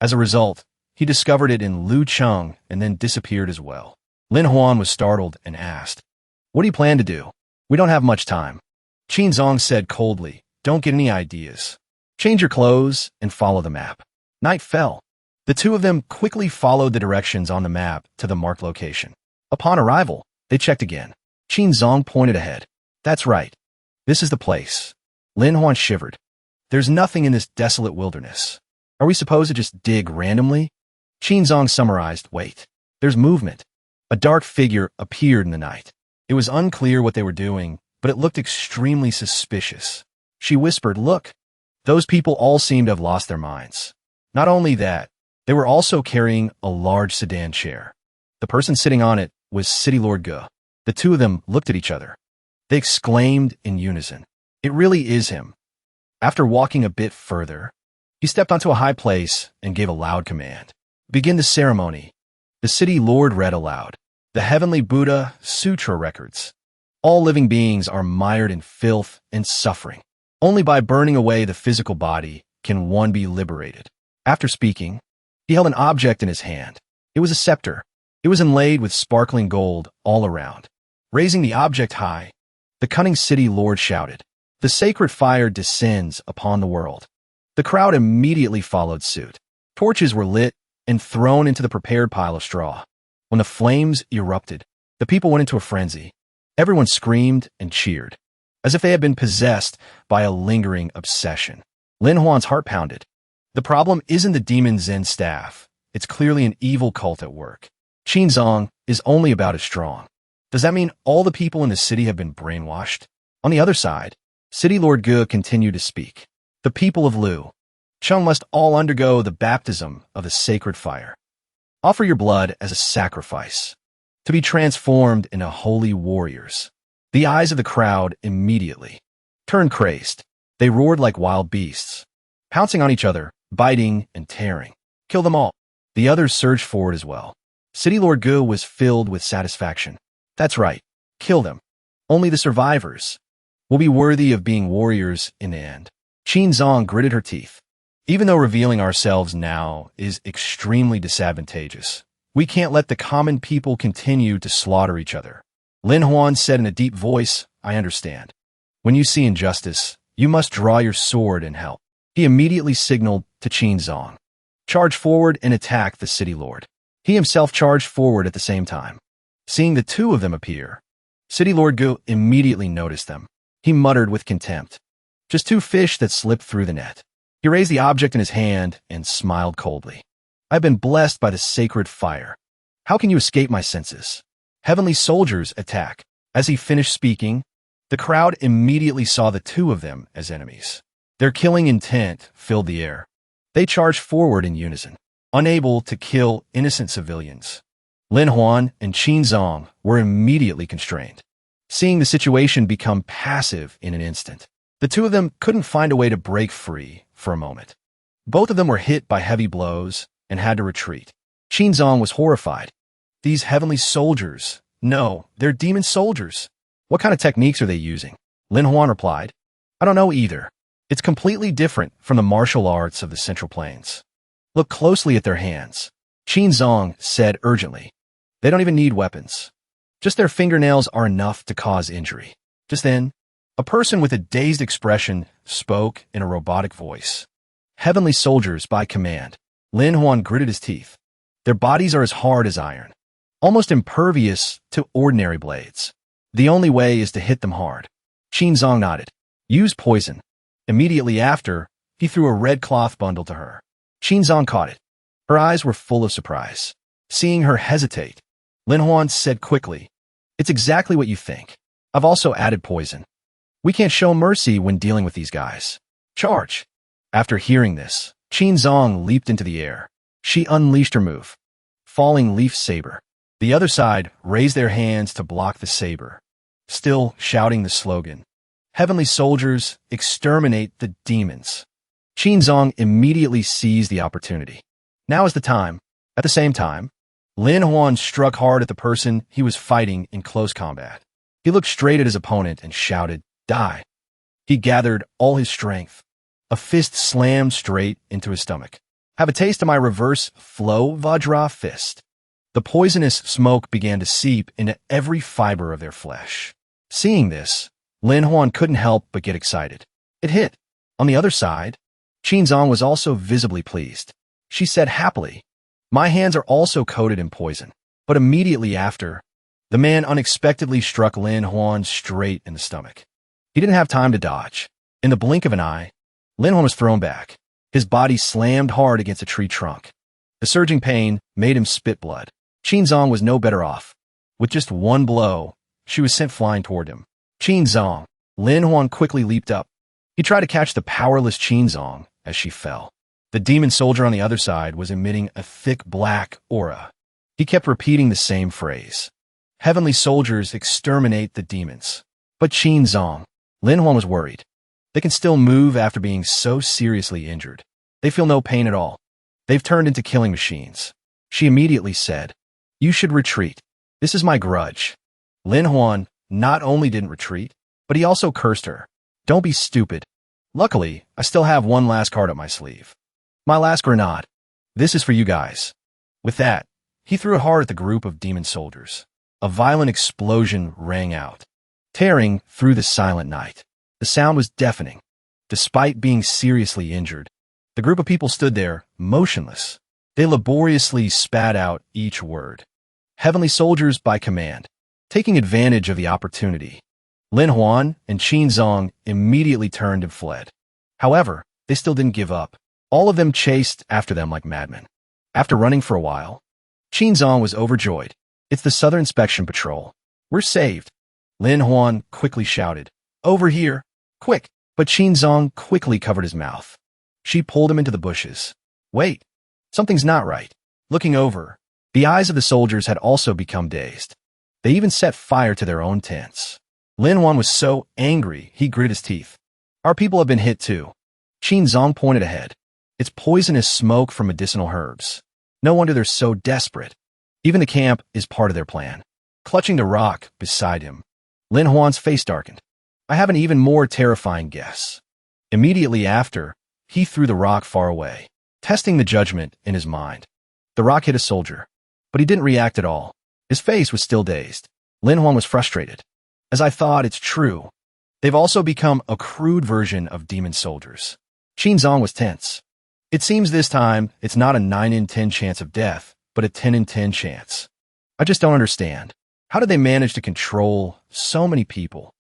As a result, he discovered it in Lucheng and then disappeared as well. Lin Huan was startled and asked, what do you plan to do? We don't have much time. Qin Zong said coldly, don't get any ideas. Change your clothes and follow the map. Night fell. The two of them quickly followed the directions on the map to the marked location. Upon arrival, they checked again. Qin Zong pointed ahead. That's right. This is the place. Lin Huan shivered. There's nothing in this desolate wilderness. Are we supposed to just dig randomly? Qin Zong summarized, wait. There's movement. A dark figure appeared in the night. It was unclear what they were doing, but it looked extremely suspicious. She whispered, look. Those people all seemed to have lost their minds. Not only that, they were also carrying a large sedan chair. The person sitting on it was City Lord Ge. The two of them looked at each other. They exclaimed in unison, it really is him. After walking a bit further, he stepped onto a high place and gave a loud command. Begin the ceremony. The City Lord read aloud. The Heavenly Buddha Sutra records. All living beings are mired in filth and suffering. Only by burning away the physical body can one be liberated. After speaking, he held an object in his hand. It was a scepter. It was inlaid with sparkling gold all around. Raising the object high, the cunning city lord shouted, the sacred fire descends upon the world. The crowd immediately followed suit. Torches were lit and thrown into the prepared pile of straw. When the flames erupted, the people went into a frenzy. Everyone screamed and cheered, as if they had been possessed by a lingering obsession. Lin Huan's heart pounded. The problem isn't the Demon Zen staff. It's clearly an evil cult at work. Qin Zong is only about as strong. Does that mean all the people in the city have been brainwashed? On the other side, City Lord Ge continued to speak. The people of Lu Cheng must all undergo the baptism of the sacred fire. Offer your blood as a sacrifice, to be transformed into holy warriors. The eyes of the crowd immediately turned crazed. They roared like wild beasts, pouncing on each other, biting and tearing. Kill them all. The others surged forward as well. City Lord Ge was filled with satisfaction. That's right. Kill them. Only the survivors will be worthy of being warriors in the end. Qin Zong gritted her teeth. Even though revealing ourselves now is extremely disadvantageous, we can't let the common people continue to slaughter each other. Lin Huan said in a deep voice, I understand. When you see injustice, you must draw your sword and help. He immediately signaled to Qin Zong. Charge forward and attack the city lord. He himself charged forward at the same time. Seeing the two of them appear, City Lord Ge immediately noticed them. He muttered with contempt. Just two fish that slipped through the net. He raised the object in his hand and smiled coldly. I've been blessed by the sacred fire. How can you escape my senses? Heavenly soldiers attack. As he finished speaking, the crowd immediately saw the two of them as enemies. Their killing intent filled the air. They charged forward in unison, unable to kill innocent civilians. Lin Huan and Qin Zong were immediately constrained, seeing the situation become passive in an instant. The two of them couldn't find a way to break free for a moment. Both of them were hit by heavy blows and had to retreat. Qinzong was horrified. These heavenly soldiers. No, they're demon soldiers. What kind of techniques are they using? Lin Huan replied. I don't know either. It's completely different from the martial arts of the Central Plains. Look closely at their hands. Qinzong said urgently. They don't even need weapons. Just their fingernails are enough to cause injury. Just then, a person with a dazed expression spoke in a robotic voice. Heavenly soldiers by command. Lin Huan gritted his teeth. Their bodies are as hard as iron, almost impervious to ordinary blades. The only way is to hit them hard. Qinzong nodded. Use poison. Immediately after, he threw a red cloth bundle to her. Qinzong caught it. Her eyes were full of surprise. Seeing her hesitate, Lin Huan said quickly, It's exactly what you think. I've also added poison. We can't show mercy when dealing with these guys. Charge! After hearing this, Qinzong leaped into the air. She unleashed her move. Falling leaf saber. The other side raised their hands to block the saber, still shouting the slogan, Heavenly soldiers, exterminate the demons. Qinzong immediately seized the opportunity. Now is the time. At the same time, Lin Huan struck hard at the person he was fighting in close combat. He looked straight at his opponent and shouted, Die! He gathered all his strength. A fist slammed straight into his stomach. Have a taste of my reverse flow Vajra fist. The poisonous smoke began to seep into every fiber of their flesh. Seeing this, Lin Huan couldn't help but get excited. It hit. On the other side, Qinzong was also visibly pleased. She said happily, My hands are also coated in poison. But immediately after, the man unexpectedly struck Lin Huan straight in the stomach. He didn't have time to dodge. In the blink of an eye, Lin Huan was thrown back. His body slammed hard against a tree trunk. The surging pain made him spit blood. Qinzong was no better off. With just one blow, she was sent flying toward him. Qinzong! Lin Huan quickly leaped up. He tried to catch the powerless Qinzong as she fell. The demon soldier on the other side was emitting a thick black aura. He kept repeating the same phrase. Heavenly soldiers exterminate the demons. But Qinzong! Lin Huan was worried. They can still move after being so seriously injured. They feel no pain at all. They've turned into killing machines. She immediately said, You should retreat. This is my grudge. Lin Huan not only didn't retreat, but he also cursed her. Don't be stupid. Luckily, I still have one last card up my sleeve. My last grenade. This is for you guys. With that, he threw it hard at the group of demon soldiers. A violent explosion rang out, tearing through the silent night. The sound was deafening. Despite being seriously injured, the group of people stood there, motionless. They laboriously spat out each word. Heavenly soldiers by command. Taking advantage of the opportunity, Lin Huan and Qinzong immediately turned and fled. However, they still didn't give up. All of them chased after them like madmen. After running for a while, Qinzong was overjoyed. It's the Southern Inspection Patrol. We're saved. Lin Huan quickly shouted, Over here! Quick! But Qinzong quickly covered his mouth. She pulled him into the bushes. Wait! Something's not right. Looking over, the eyes of the soldiers had also become dazed. They even set fire to their own tents. Lin Huan was so angry, he gritted his teeth. Our people have been hit too. Qinzong pointed ahead. It's poisonous smoke from medicinal herbs. No wonder they're so desperate. Even the camp is part of their plan. Clutching the rock beside him, Lin Huan's face darkened. I have an even more terrifying guess. Immediately after, he threw the rock far away, testing the judgment in his mind. The rock hit a soldier, but he didn't react at all. His face was still dazed. Lin Huan was frustrated. As I thought, it's true. They've also become a crude version of demon soldiers. Qinzong was tense. It seems this time, it's not a 9 in 10 chance of death, but a 10 in 10 chance. I just don't understand. How did they manage to control so many people?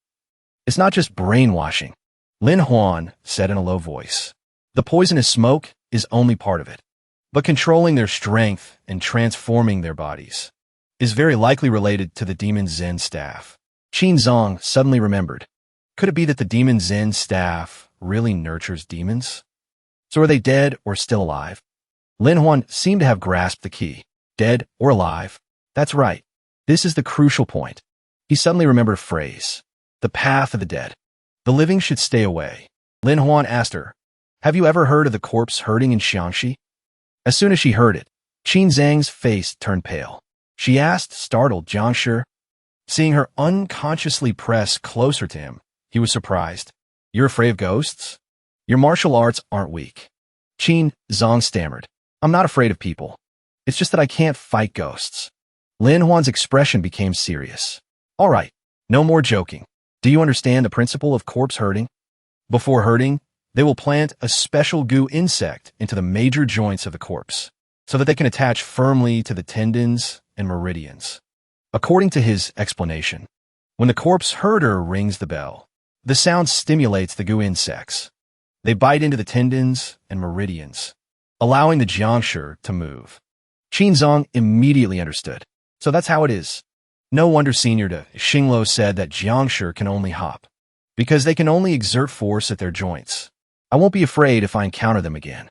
It's not just brainwashing. Lin Huan said in a low voice. The poisonous smoke is only part of it. But controlling their strength and transforming their bodies is very likely related to the demon Zen staff. Qinzong suddenly remembered. Could it be that the demon Zen staff really nurtures demons? So are they dead or still alive? Lin Huan seemed to have grasped the key. Dead or alive? That's right. This is the crucial point. He suddenly remembered a phrase. The path of the dead. The living should stay away. Lin Huan asked her, Have you ever heard of the corpse herding in Xiangxi? As soon as she heard it, Qin Zhang's face turned pale. She asked, startled, Jiangshi. Seeing her unconsciously press closer to him, he was surprised. You're afraid of ghosts? Your martial arts aren't weak. Qin Zhang stammered. I'm not afraid of people. It's just that I can't fight ghosts. Lin Huan's expression became serious. All right, no more joking. Do you understand the principle of corpse herding? Before herding, they will plant a special goo insect into the major joints of the corpse, so that they can attach firmly to the tendons and meridians. According to his explanation, when the corpse herder rings the bell, the sound stimulates the goo insects. They bite into the tendons and meridians, allowing the jiangshi to move. Qin Zhang immediately understood. So that's how it is. No wonder Senior to Xinglo said that jiangshi can only hop, because they can only exert force at their joints. I won't be afraid if I encounter them again.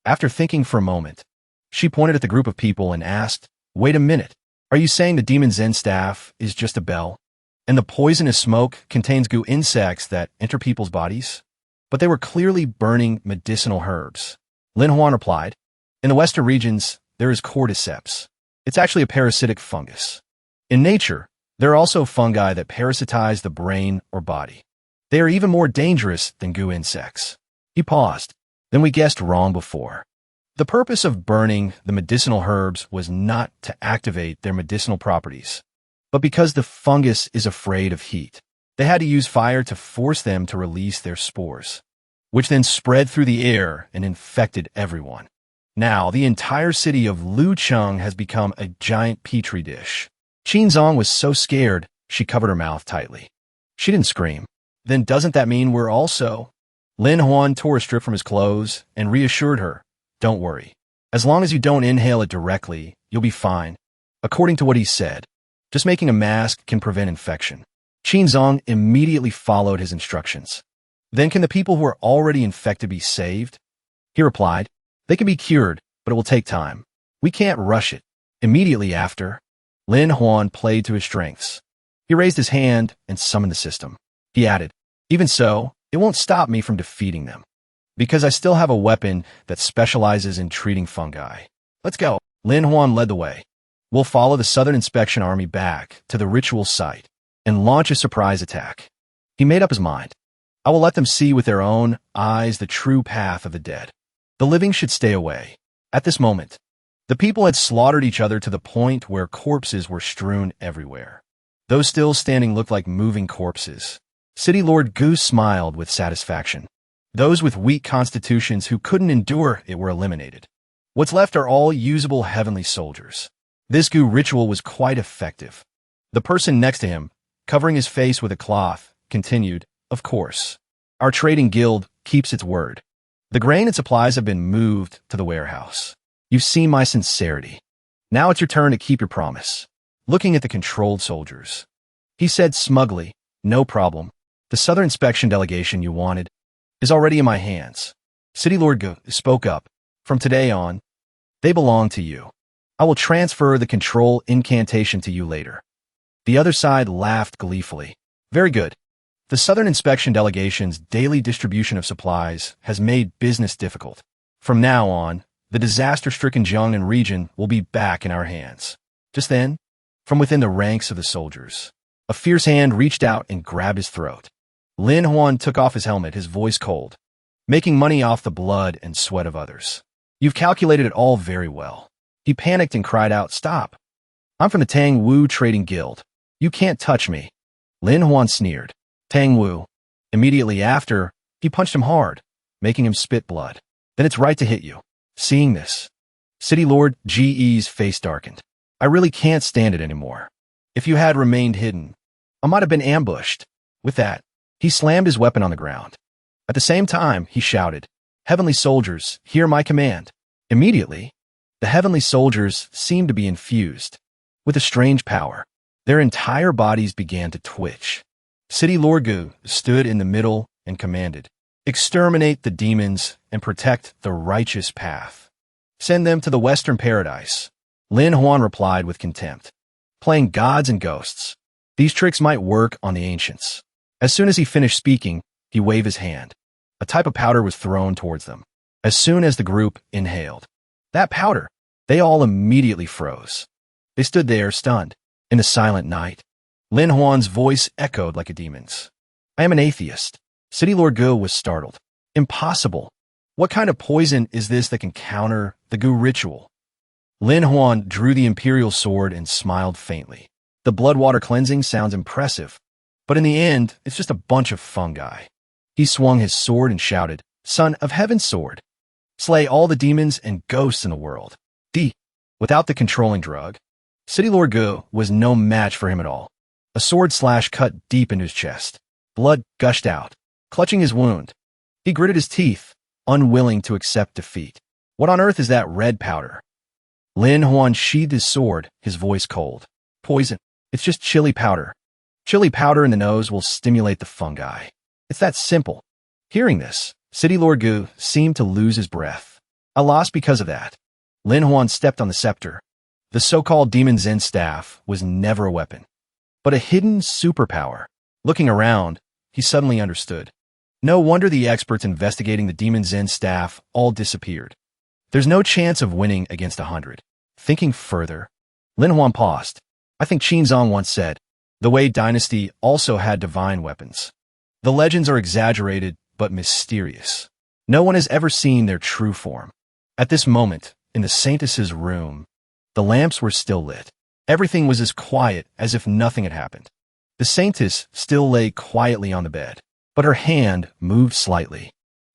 After thinking for a moment, she pointed at the group of people and asked, wait a minute, are you saying the demon Zen staff is just a bell, and the poisonous smoke contains goo insects that enter people's bodies? But they were clearly burning medicinal herbs. Lin Huan replied, in the western regions, there is cordyceps. It's actually a parasitic fungus. In nature, there are also fungi that parasitize the brain or body. They are even more dangerous than goo insects. He paused. Then we guessed wrong before. The purpose of burning the medicinal herbs was not to activate their medicinal properties, but because the fungus is afraid of heat. They had to use fire to force them to release their spores, which then spread through the air and infected everyone. Now, the entire city of Lucheng has become a giant petri dish. Qin Zhang was so scared, she covered her mouth tightly. She didn't scream. Then doesn't that mean we're also? Lin Huan tore a strip from his clothes and reassured her, don't worry. As long as you don't inhale it directly, you'll be fine. According to what he said, just making a mask can prevent infection. Qin Zhang immediately followed his instructions. Then can the people who are already infected be saved? He replied, they can be cured, but it will take time. We can't rush it. Immediately after, Lin Huan played to his strengths. He raised his hand and summoned the system. He added, even so, it won't stop me from defeating them, because I still have a weapon that specializes in treating fungi. Let's go. Lin Huan led the way. We'll follow the Southern Inspection Army back to the ritual site and launch a surprise attack. He made up his mind. I will let them see with their own eyes the true path of the dead. The living should stay away. At this moment, the people had slaughtered each other to the point where corpses were strewn everywhere. Those still standing looked like moving corpses. City Lord Goose smiled with satisfaction. Those with weak constitutions who couldn't endure it were eliminated. What's left are all usable heavenly soldiers. This goo ritual was quite effective. The person next to him, covering his face with a cloth, continued, of course. Our trading guild keeps its word. The grain and supplies have been moved to the warehouse. You've seen my sincerity. Now it's your turn to keep your promise. Looking at the controlled soldiers, he said smugly, no problem. The Southern Inspection delegation you wanted is already in my hands. City Lord Go spoke up. From today on, they belong to you. I will transfer the control incantation to you later. The other side laughed gleefully. Very good. The Southern Inspection delegation's daily distribution of supplies has made business difficult. From now on, the disaster-stricken Jiangnan region will be back in our hands. Just then, from within the ranks of the soldiers, a fierce hand reached out and grabbed his throat. Lin Huan took off his helmet, his voice cold, making money off the blood and sweat of others. You've calculated it all very well. He panicked and cried out, stop. I'm from the Tang Wu Trading Guild. You can't touch me. Lin Huan sneered. Tang Wu. Immediately after, he punched him hard, making him spit blood. Then it's right to hit you. Seeing this, City Lord Ge's face darkened. I really can't stand it anymore. If you had remained hidden, I might have been ambushed. With that, he slammed his weapon on the ground. At the same time, he shouted, Heavenly soldiers, hear my command. Immediately, the heavenly soldiers seemed to be infused with a strange power. Their entire bodies began to twitch. City Lord Gu stood in the middle and commanded, exterminate the demons and protect the righteous path. Send them to the Western Paradise. Lin Huan replied with contempt. Playing gods and ghosts. These tricks might work on the ancients. As soon as he finished speaking, he waved his hand. A type of powder was thrown towards them. As soon as the group inhaled that powder, They all immediately froze. They stood there, stunned. In the silent night, Lin Huan's voice echoed like a demon's. I am an atheist. City Lord Gu was startled. Impossible. What kind of poison is this that can counter the Gu ritual? Lin Huan drew the Imperial sword and smiled faintly. The blood-water cleansing sounds impressive, but in the end, it's just a bunch of fungi. He swung his sword and shouted, Son of Heaven's sword, slay all the demons and ghosts in the world. Without the controlling drug, City Lord Gu was no match for him at all. A sword slash cut deep into his chest. Blood gushed out. Clutching his wound, he gritted his teeth, unwilling to accept defeat. What on earth is that red powder? Lin Huan sheathed his sword, his voice cold. Poison. It's just chili powder. Chili powder in the nose will stimulate the fungi. It's that simple. Hearing this, City Lord Gu seemed to lose his breath. I lost because of that. Lin Huan stepped on the scepter. The so-called Demon Zen staff was never a weapon, but a hidden superpower. Looking around, he suddenly understood. No wonder the experts investigating the Demon Zen staff all disappeared. There's no chance of winning against 100. Thinking further, Lin Huan paused. I think Qinzong once said, the Wei dynasty also had divine weapons. The legends are exaggerated but mysterious. No one has ever seen their true form. At this moment, in the Saintess's room, the lamps were still lit. Everything was as quiet as if nothing had happened. The Saintess still lay quietly on the bed, but her hand moved slightly.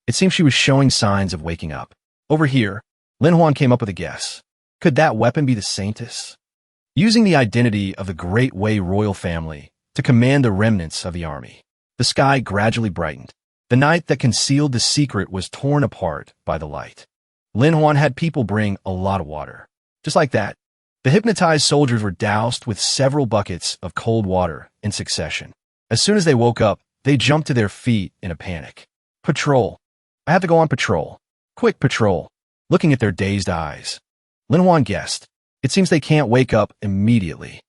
It seemed she was showing signs of waking up. Over here, Lin Huan came up with a guess. Could that weapon be the Saintess? Using the identity of the Great Wei royal family to command the remnants of the army, the sky gradually brightened. The night that concealed the secret was torn apart by the light. Lin Huan had people bring a lot of water. Just like that, the hypnotized soldiers were doused with several buckets of cold water in succession. As soon as they woke up, they jumped to their feet in a panic. Patrol. I have to go on patrol. Quick patrol. Looking at their dazed eyes, Lin Huan guessed. It seems they can't wake up immediately.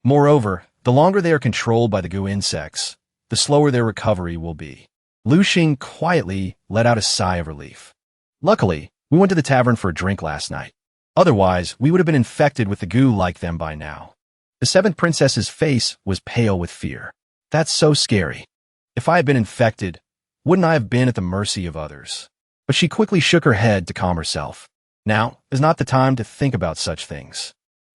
Moreover, the longer they are controlled by the Gu insects, the slower their recovery will be. Lu Xing quietly let out a sigh of relief. Luckily, we went to the tavern for a drink last night. Otherwise, we would have been infected with the Gu like them by now. The seventh princess's face was pale with fear. That's so scary. If I had been infected, wouldn't I have been at the mercy of others? But she quickly shook her head to calm herself. Now is not the time to think about such things.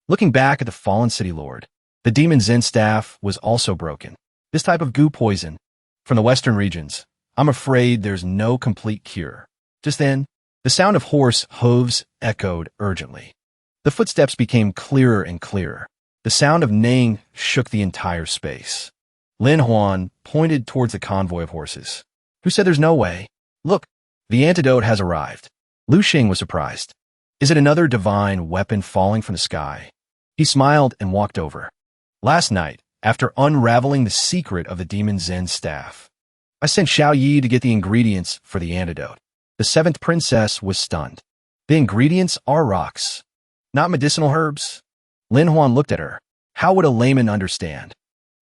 Looking back at the fallen city lord, the Demon Zen staff was also broken. This type of Gu poison, from the western regions, I'm afraid there's no complete cure. Just then, the sound of horse hooves echoed urgently. The footsteps became clearer and clearer. The sound of neighing shook the entire space. Lin Huan pointed towards the convoy of horses. Who said there's no way? Look, the antidote has arrived. Lu Xing was surprised. Is it another divine weapon falling from the sky? He smiled and walked over. Last night, after unraveling the secret of the Demon Zen staff, I sent Xiao Yi to get the ingredients for the antidote. The seventh princess was stunned. The ingredients are rocks, not medicinal herbs. Lin Huan looked at her. How would a layman understand?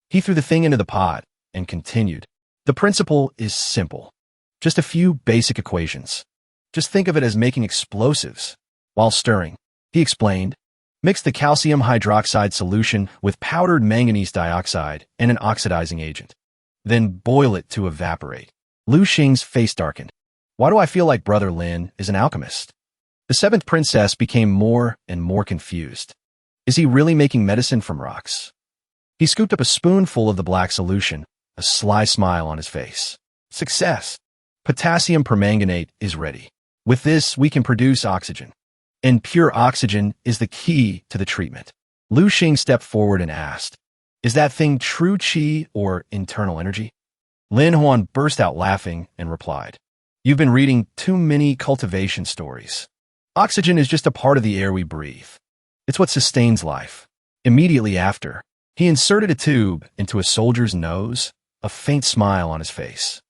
He threw the thing into the pot and continued. The principle is simple. Just a few basic equations. Just think of it as making explosives. While stirring, he explained, mix the calcium hydroxide solution with powdered manganese dioxide and an oxidizing agent. Then boil it to evaporate. Lu Xing's face darkened. Why do I feel like Brother Lin is an alchemist? The seventh princess became more and more confused. Is he really making medicine from rocks? He scooped up a spoonful of the black solution, a sly smile on his face. Success! Potassium permanganate is ready. With this, we can produce oxygen. And pure oxygen is the key to the treatment. Lu Xing stepped forward and asked, is that thing true qi or internal energy? Lin Huan burst out laughing and replied, you've been reading too many cultivation stories. Oxygen is just a part of the air we breathe. It's what sustains life. Immediately after, he inserted a tube into a soldier's nose, a faint smile on his face.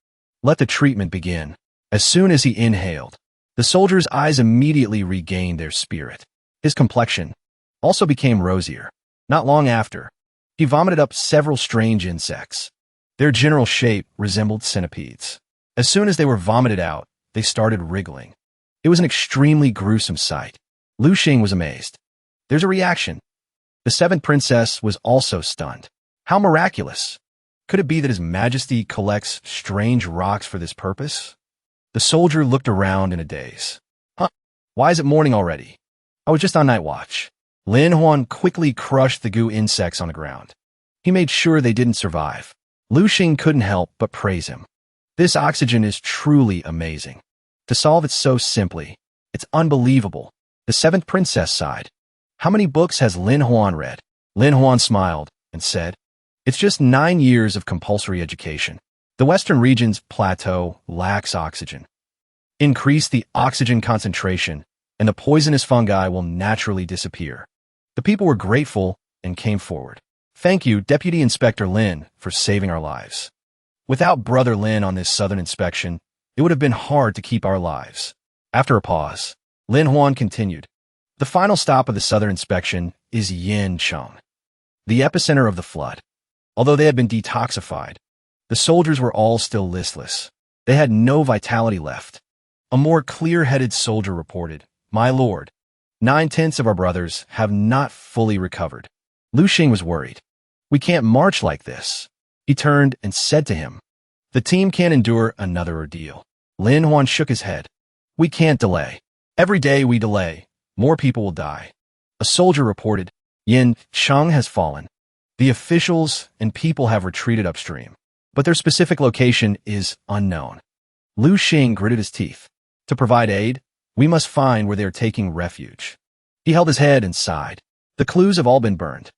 Let the treatment begin. As soon as he inhaled, the soldier's eyes immediately regained their spirit. His complexion also became rosier. Not long after, he vomited up several strange insects. Their general shape resembled centipedes. As soon as they were vomited out, they started wriggling. It was an extremely gruesome sight. Lu Xing was amazed. There's a reaction. The seventh princess was also stunned. How miraculous! Could it be that His Majesty collects strange rocks for this purpose? The soldier looked around in a daze. Huh? Why is it morning already? I was just on night watch. Lin Huan quickly crushed the goo insects on the ground. He made sure they didn't survive. Lu Xing couldn't help but praise him. This oxygen is truly amazing. To solve it so simply, it's unbelievable. The seventh princess sighed. How many books has Lin Huan read? Lin Huan smiled and said, it's just 9 years of compulsory education. The western region's plateau lacks oxygen. Increase the oxygen concentration, and the poisonous fungi will naturally disappear. The people were grateful and came forward. Thank you, Deputy Inspector Lin, for saving our lives. Without Brother Lin on this southern inspection, it would have been hard to keep our lives. After a pause, Lin Huan continued. The final stop of the southern inspection is Yancheng, the epicenter of the flood. Although they had been detoxified, the soldiers were all still listless. They had no vitality left. A more clear-headed soldier reported, My lord, 9/10 of our brothers have not fully recovered. Lu Xing was worried. We can't march like this. He turned and said to him, the team can't endure another ordeal. Lin Huan shook his head. We can't delay. Every day we delay, more people will die. A soldier reported, Yin Cheng has fallen. The officials and people have retreated upstream, but their specific location is unknown. Lu Xing gritted his teeth. To provide aid, we must find where they are taking refuge. He held his head and sighed. The clues have all been burned.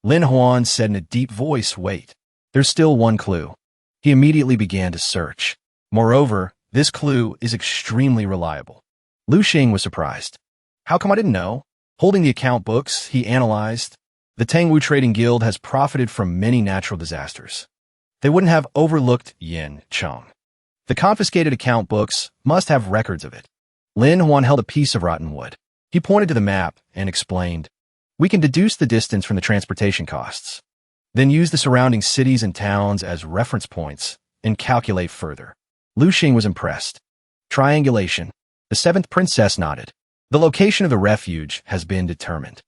Lin Huan said in a deep voice, wait, there's still one clue. He immediately began to search. Moreover, this clue is extremely reliable. Lu Xing was surprised. How come I didn't know? Holding the account books, he analyzed. The Tangwu Trading Guild has profited from many natural disasters. They wouldn't have overlooked Yin Cheng. The confiscated account books must have records of it. Lin Huan held a piece of rotten wood. He pointed to the map and explained, we can deduce the distance from the transportation costs, then use the surrounding cities and towns as reference points and calculate further. Lu Xing was impressed. Triangulation. The seventh princess nodded. The location of the refuge has been determined.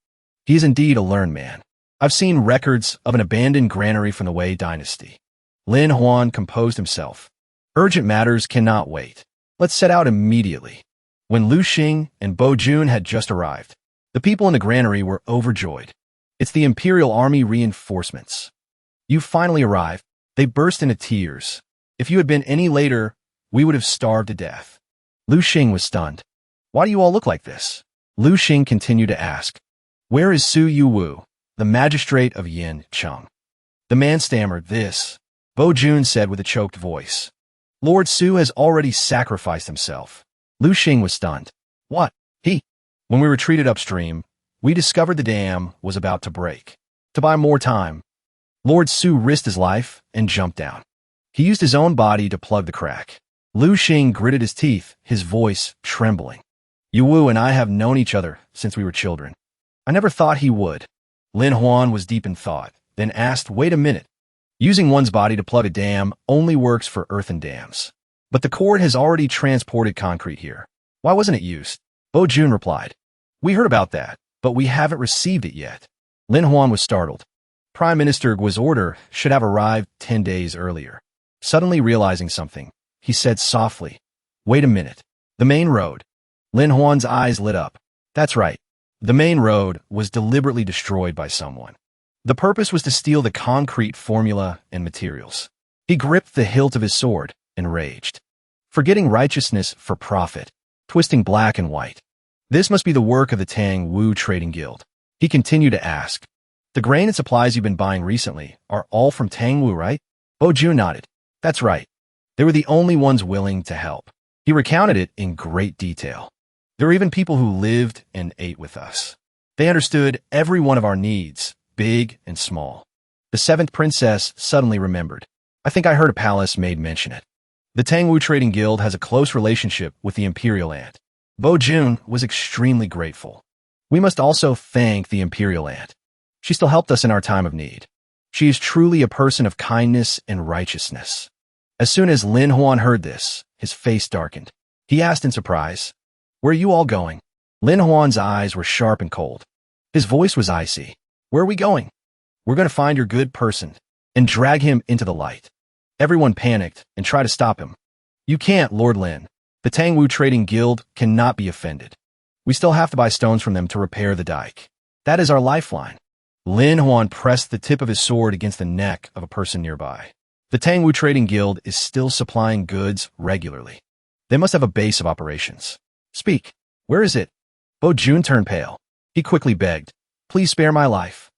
He is indeed a learned man. I've seen records of an abandoned granary from the Wei dynasty. Lin Huan composed himself. Urgent matters cannot wait. Let's set out immediately. When Lu Xing and Bo Jun had just arrived, the people in the granary were overjoyed. It's the Imperial Army reinforcements. You finally arrived. They burst into tears. If you had been any later, we would have starved to death. Lu Xing was stunned. Why do you all look like this? Lu Xing continued to ask. Where is Su Yuwu, the magistrate of Yin Cheng? The man stammered, this. Bo Jun said with a choked voice. Lord Su has already sacrificed himself. Lu Xing was stunned. What? He? When we retreated upstream, we discovered the dam was about to break. To buy more time, Lord Su risked his life and jumped down. He used his own body to plug the crack. Lu Xing gritted his teeth, his voice trembling. Yuwu and I have known each other since we were children. I never thought he would. Lin Huan was deep in thought, then asked, wait a minute. Using one's body to plug a dam only works for earthen dams. But the court has already transported concrete here. Why wasn't it used? Bo Jun replied. We heard about that, but we haven't received it yet. Lin Huan was startled. Prime Minister Gui's order should have arrived 10 days earlier. Suddenly realizing something, he said softly, wait a minute. The main road. Lin Huan's eyes lit up. That's right. The main road was deliberately destroyed by someone. The purpose was to steal the concrete formula and materials. He gripped the hilt of his sword and raged. Forgetting righteousness for profit, twisting black and white. This must be the work of the Tangwu Trading Guild. He continued to ask. The grain and supplies you've been buying recently are all from Tangwu, right? Bo Jun nodded. That's right. They were the only ones willing to help. He recounted it in great detail. There were even people who lived and ate with us. They understood every one of our needs, big and small. The seventh princess suddenly remembered. I think I heard a palace maid mention it. The Tangwu Trading Guild has a close relationship with the Imperial Ant. Bo Jun was extremely grateful. We must also thank the Imperial Ant. She still helped us in our time of need. She is truly a person of kindness and righteousness. As soon as Lin Huan heard this, his face darkened. He asked in surprise, where are you all going? Lin Huan's eyes were sharp and cold. His voice was icy. Where are we going? We're going to find your good person and drag him into the light. Everyone panicked and tried to stop him. You can't, Lord Lin. The Tangwu Trading Guild cannot be offended. We still have to buy stones from them to repair the dike. That is our lifeline. Lin Huan pressed the tip of his sword against the neck of a person nearby. The Tangwu Trading Guild is still supplying goods regularly. They must have a base of operations. Speak. Where is it? Bo Jun turned pale. He quickly begged. Please spare my life.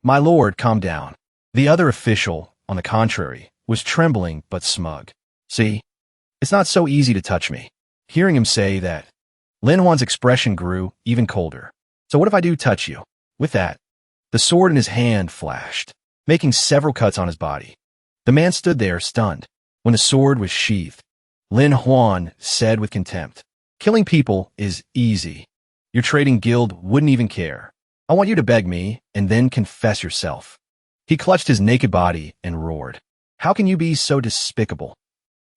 My lord, calm down. The other official, on the contrary, was trembling but smug. See? It's not so easy to touch me. Hearing him say that, Lin Huan's expression grew even colder. So what if I do touch you? With that, the sword in his hand flashed, making several cuts on his body. The man stood there, stunned. When the sword was sheathed, Lin Huan said with contempt, killing people is easy. Your trading guild wouldn't even care. I want you to beg me and then confess yourself. He clutched his naked body and roared. How can you be so despicable?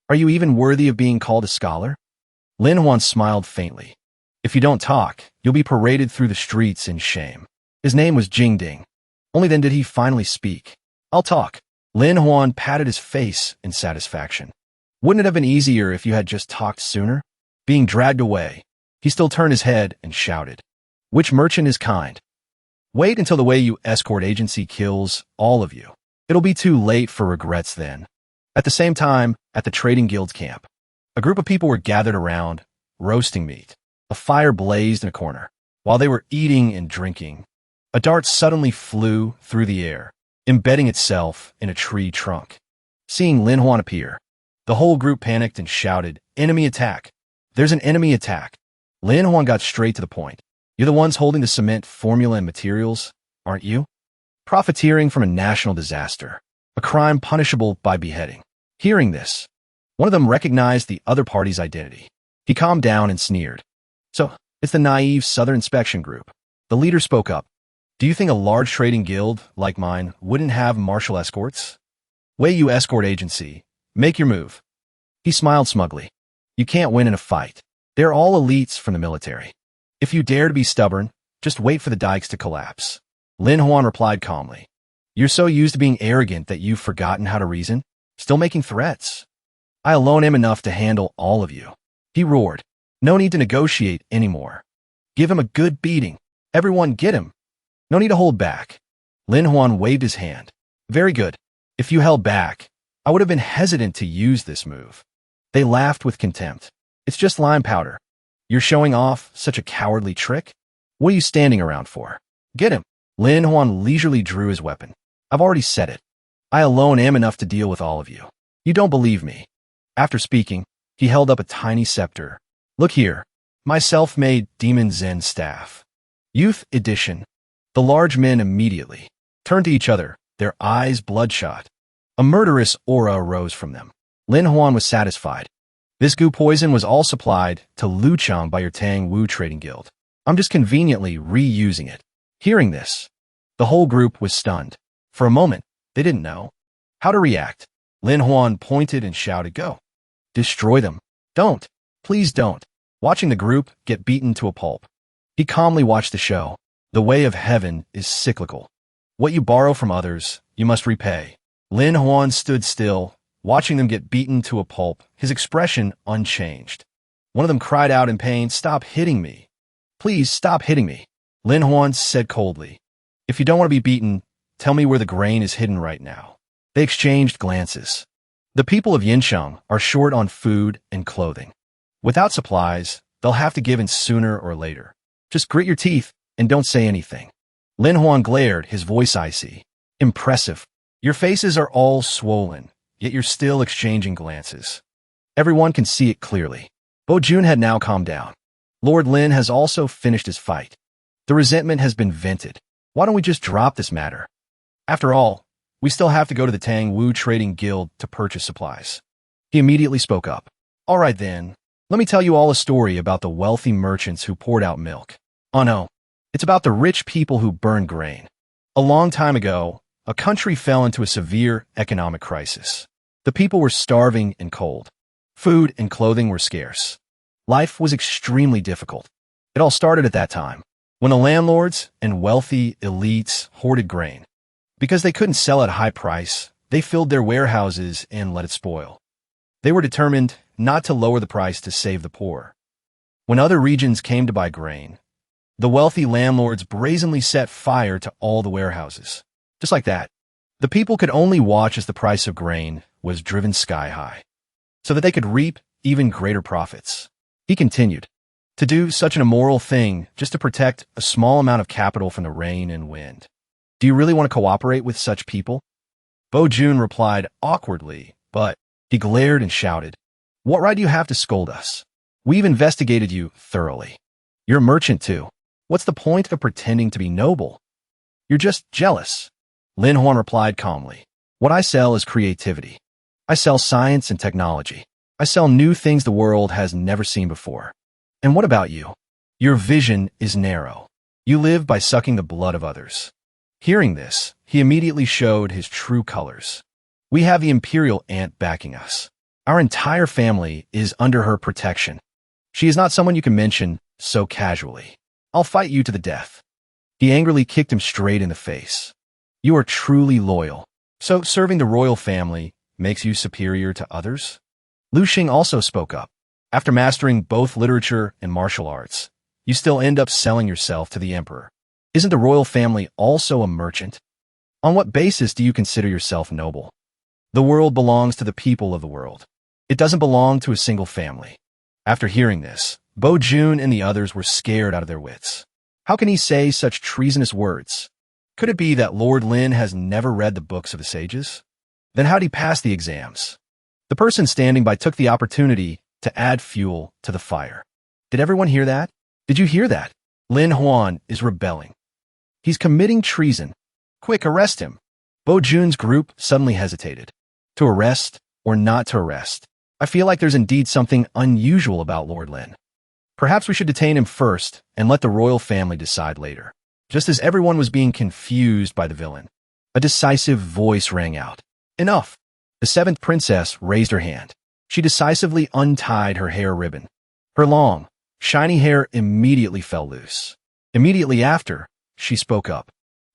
Are you even worthy of being called a scholar? Lin Huan smiled faintly. If you don't talk, you'll be paraded through the streets in shame. His name was Jing Ding. Only then did he finally speak. I'll talk. Lin Huan patted his face in satisfaction. Wouldn't it have been easier if you had just talked sooner? Being dragged away, he still turned his head and shouted. Which merchant is kind? Wait until the way you escort agency kills all of you. It'll be too late for regrets then. At the same time, at the Trading Guild's camp, a group of people were gathered around, roasting meat. A fire blazed in a corner. While they were eating and drinking, a dart suddenly flew through the air, embedding itself in a tree trunk. Seeing Lin Huan appear, the whole group panicked and shouted, Enemy attack! There's an enemy attack! Lin Huan got straight to the point. You're the ones holding the cement formula and materials, aren't you? Profiteering from a national disaster, a crime punishable by beheading. Hearing this, one of them recognized the other party's identity. He calmed down and sneered. So, it's the naive Southern Inspection Group. The leader spoke up. Do you think a large trading guild like mine wouldn't have martial escorts? Way you escort agency, make your move. He smiled smugly. You can't win in a fight. They're all elites from the military. If you dare to be stubborn, just wait for the dikes to collapse. Lin Huan replied calmly. You're so used to being arrogant that you've forgotten how to reason? Still making threats? I alone am enough to handle all of you. He roared. No need to negotiate anymore. Give him a good beating. Everyone get him. No need to hold back. Lin Huan waved his hand. Very good. If you held back, I would have been hesitant to use this move. They laughed with contempt. It's just lime powder. You're showing off such a cowardly trick? What are you standing around for? Get him. Lin Huan leisurely drew his weapon. I've already said it. I alone am enough to deal with all of you. You don't believe me. After speaking, he held up a tiny scepter. Look here. My self-made Demon Zen staff. Youth Edition. The large men immediately turned to each other, their eyes bloodshot. A murderous aura arose from them. Lin Huan was satisfied. This goo poison was all supplied to Luchang by your Tangwu Trading Guild. I'm just conveniently reusing it. Hearing this, the whole group was stunned. For a moment, they didn't know how to react. Lin Huan pointed and shouted, Go. Destroy them. Don't. Please don't. Watching the group get beaten to a pulp. He calmly watched the show. The way of heaven is cyclical. What you borrow from others, you must repay. Lin Huan stood still, watching them get beaten to a pulp, his expression unchanged. One of them cried out in pain, Stop hitting me. Please stop hitting me. Lin Huan said coldly. If you don't want to be beaten, tell me where the grain is hidden right now. They exchanged glances. The people of Yinsheng are short on food and clothing. Without supplies, they'll have to give in sooner or later. Just grit your teeth and don't say anything. Lin Huan glared, his voice icy. Impressive. Your faces are all swollen, yet you're still exchanging glances. Everyone can see it clearly. Bo Jun had now calmed down. Lord Lin has also finished his fight. The resentment has been vented. Why don't we just drop this matter? After all, we still have to go to the Tangwu Trading Guild to purchase supplies. He immediately spoke up. All right then, let me tell you all a story about the wealthy merchants who poured out milk. Oh no, it's about the rich people who burned grain. A long time ago, a country fell into a severe economic crisis. The people were starving and cold. Food and clothing were scarce. Life was extremely difficult. It all started at that time, when the landlords and wealthy elites hoarded grain. Because they couldn't sell at a high price, they filled their warehouses and let it spoil. They were determined not to lower the price to save the poor. When other regions came to buy grain, the wealthy landlords brazenly set fire to all the warehouses. Just like that, the people could only watch as the price of grain was driven sky high, so that they could reap even greater profits. He continued, to do such an immoral thing just to protect a small amount of capital from the rain and wind. Do you really want to cooperate with such people? Bo Jun replied awkwardly, but he glared and shouted, what right do you have to scold us? We've investigated you thoroughly. You're a merchant too. What's the point of pretending to be noble? You're just jealous. Lin Huan replied calmly, what I sell is creativity. I sell science and technology. I sell new things the world has never seen before. And what about you? Your vision is narrow. You live by sucking the blood of others. Hearing this, he immediately showed his true colors. We have the Imperial aunt backing us. Our entire family is under her protection. She is not someone you can mention so casually. I'll fight you to the death. He angrily kicked him straight in the face. You are truly loyal. So serving the royal family makes you superior to others? Lu Xing also spoke up. After mastering both literature and martial arts, you still end up selling yourself to the emperor. Isn't the royal family also a merchant? On what basis do you consider yourself noble? The world belongs to the people of the world. It doesn't belong to a single family. After hearing this, Bo Jun and the others were scared out of their wits. How can he say such treasonous words? Could it be that Lord Lin has never read the books of the sages? Then how'd he pass the exams? The person standing by took the opportunity to add fuel to the fire. Did everyone hear that? Did you hear that? Lin Huan is rebelling. He's committing treason. Quick, arrest him. Bo Jun's group suddenly hesitated. To arrest or not to arrest? I feel like there's indeed something unusual about Lord Lin. Perhaps we should detain him first and let the royal family decide later. Just as everyone was being confused by the villain, a decisive voice rang out. Enough! The seventh princess raised her hand. She decisively untied her hair ribbon. Her long, shiny hair immediately fell loose. Immediately after, she spoke up.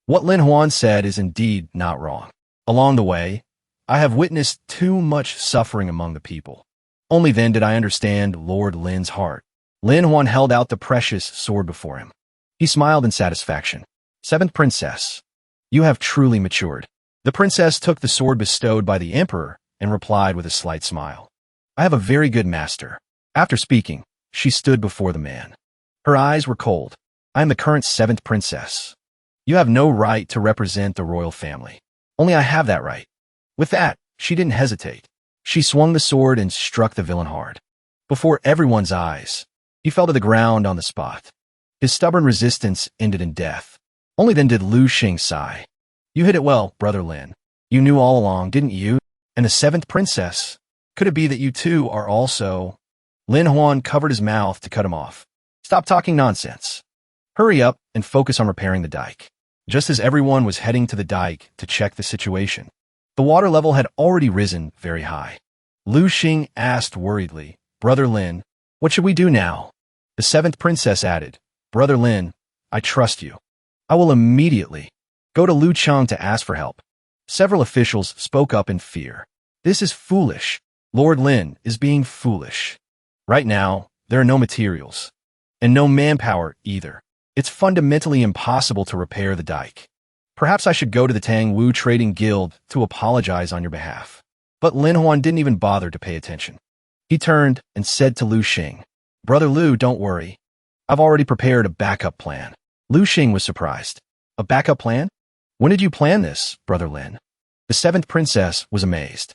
What Lin Huan said is indeed not wrong. Along the way, I have witnessed too much suffering among the people. Only then did I understand Lord Lin's heart. Lin Huan held out the precious sword before him. He smiled in satisfaction. Seventh princess, you have truly matured. The princess took the sword bestowed by the emperor and replied with a slight smile. I have a very good master. After speaking, she stood before the man. Her eyes were cold. I am the current seventh princess. You have no right to represent the royal family. Only I have that right. With that, she didn't hesitate. She swung the sword and struck the villain hard. Before everyone's eyes, he fell to the ground on the spot. His stubborn resistance ended in death. Only then did Lu Xing sigh. You hit it well, Brother Lin. You knew all along, didn't you? And the seventh princess? Could it be that you two are also... Lin Huan covered his mouth to cut him off. Stop talking nonsense. Hurry up and focus on repairing the dike. Just as everyone was heading to the dike to check the situation, the water level had already risen very high. Lu Xing asked worriedly, Brother Lin, what should we do now? The seventh princess added, Brother Lin, I trust you. I will immediately go to Lu Chang to ask for help. Several officials spoke up in fear. This is foolish. Lord Lin is being foolish. Right now, there are no materials, and no manpower either. It's fundamentally impossible to repair the dike. Perhaps I should go to the Tang Wu Trading Guild to apologize on your behalf. But Lin Huan didn't even bother to pay attention. He turned and said to Lu Xing, Brother Lu, don't worry. I've already prepared a backup plan. Lu Xing was surprised. A backup plan? When did you plan this, Brother Lin? The seventh princess was amazed.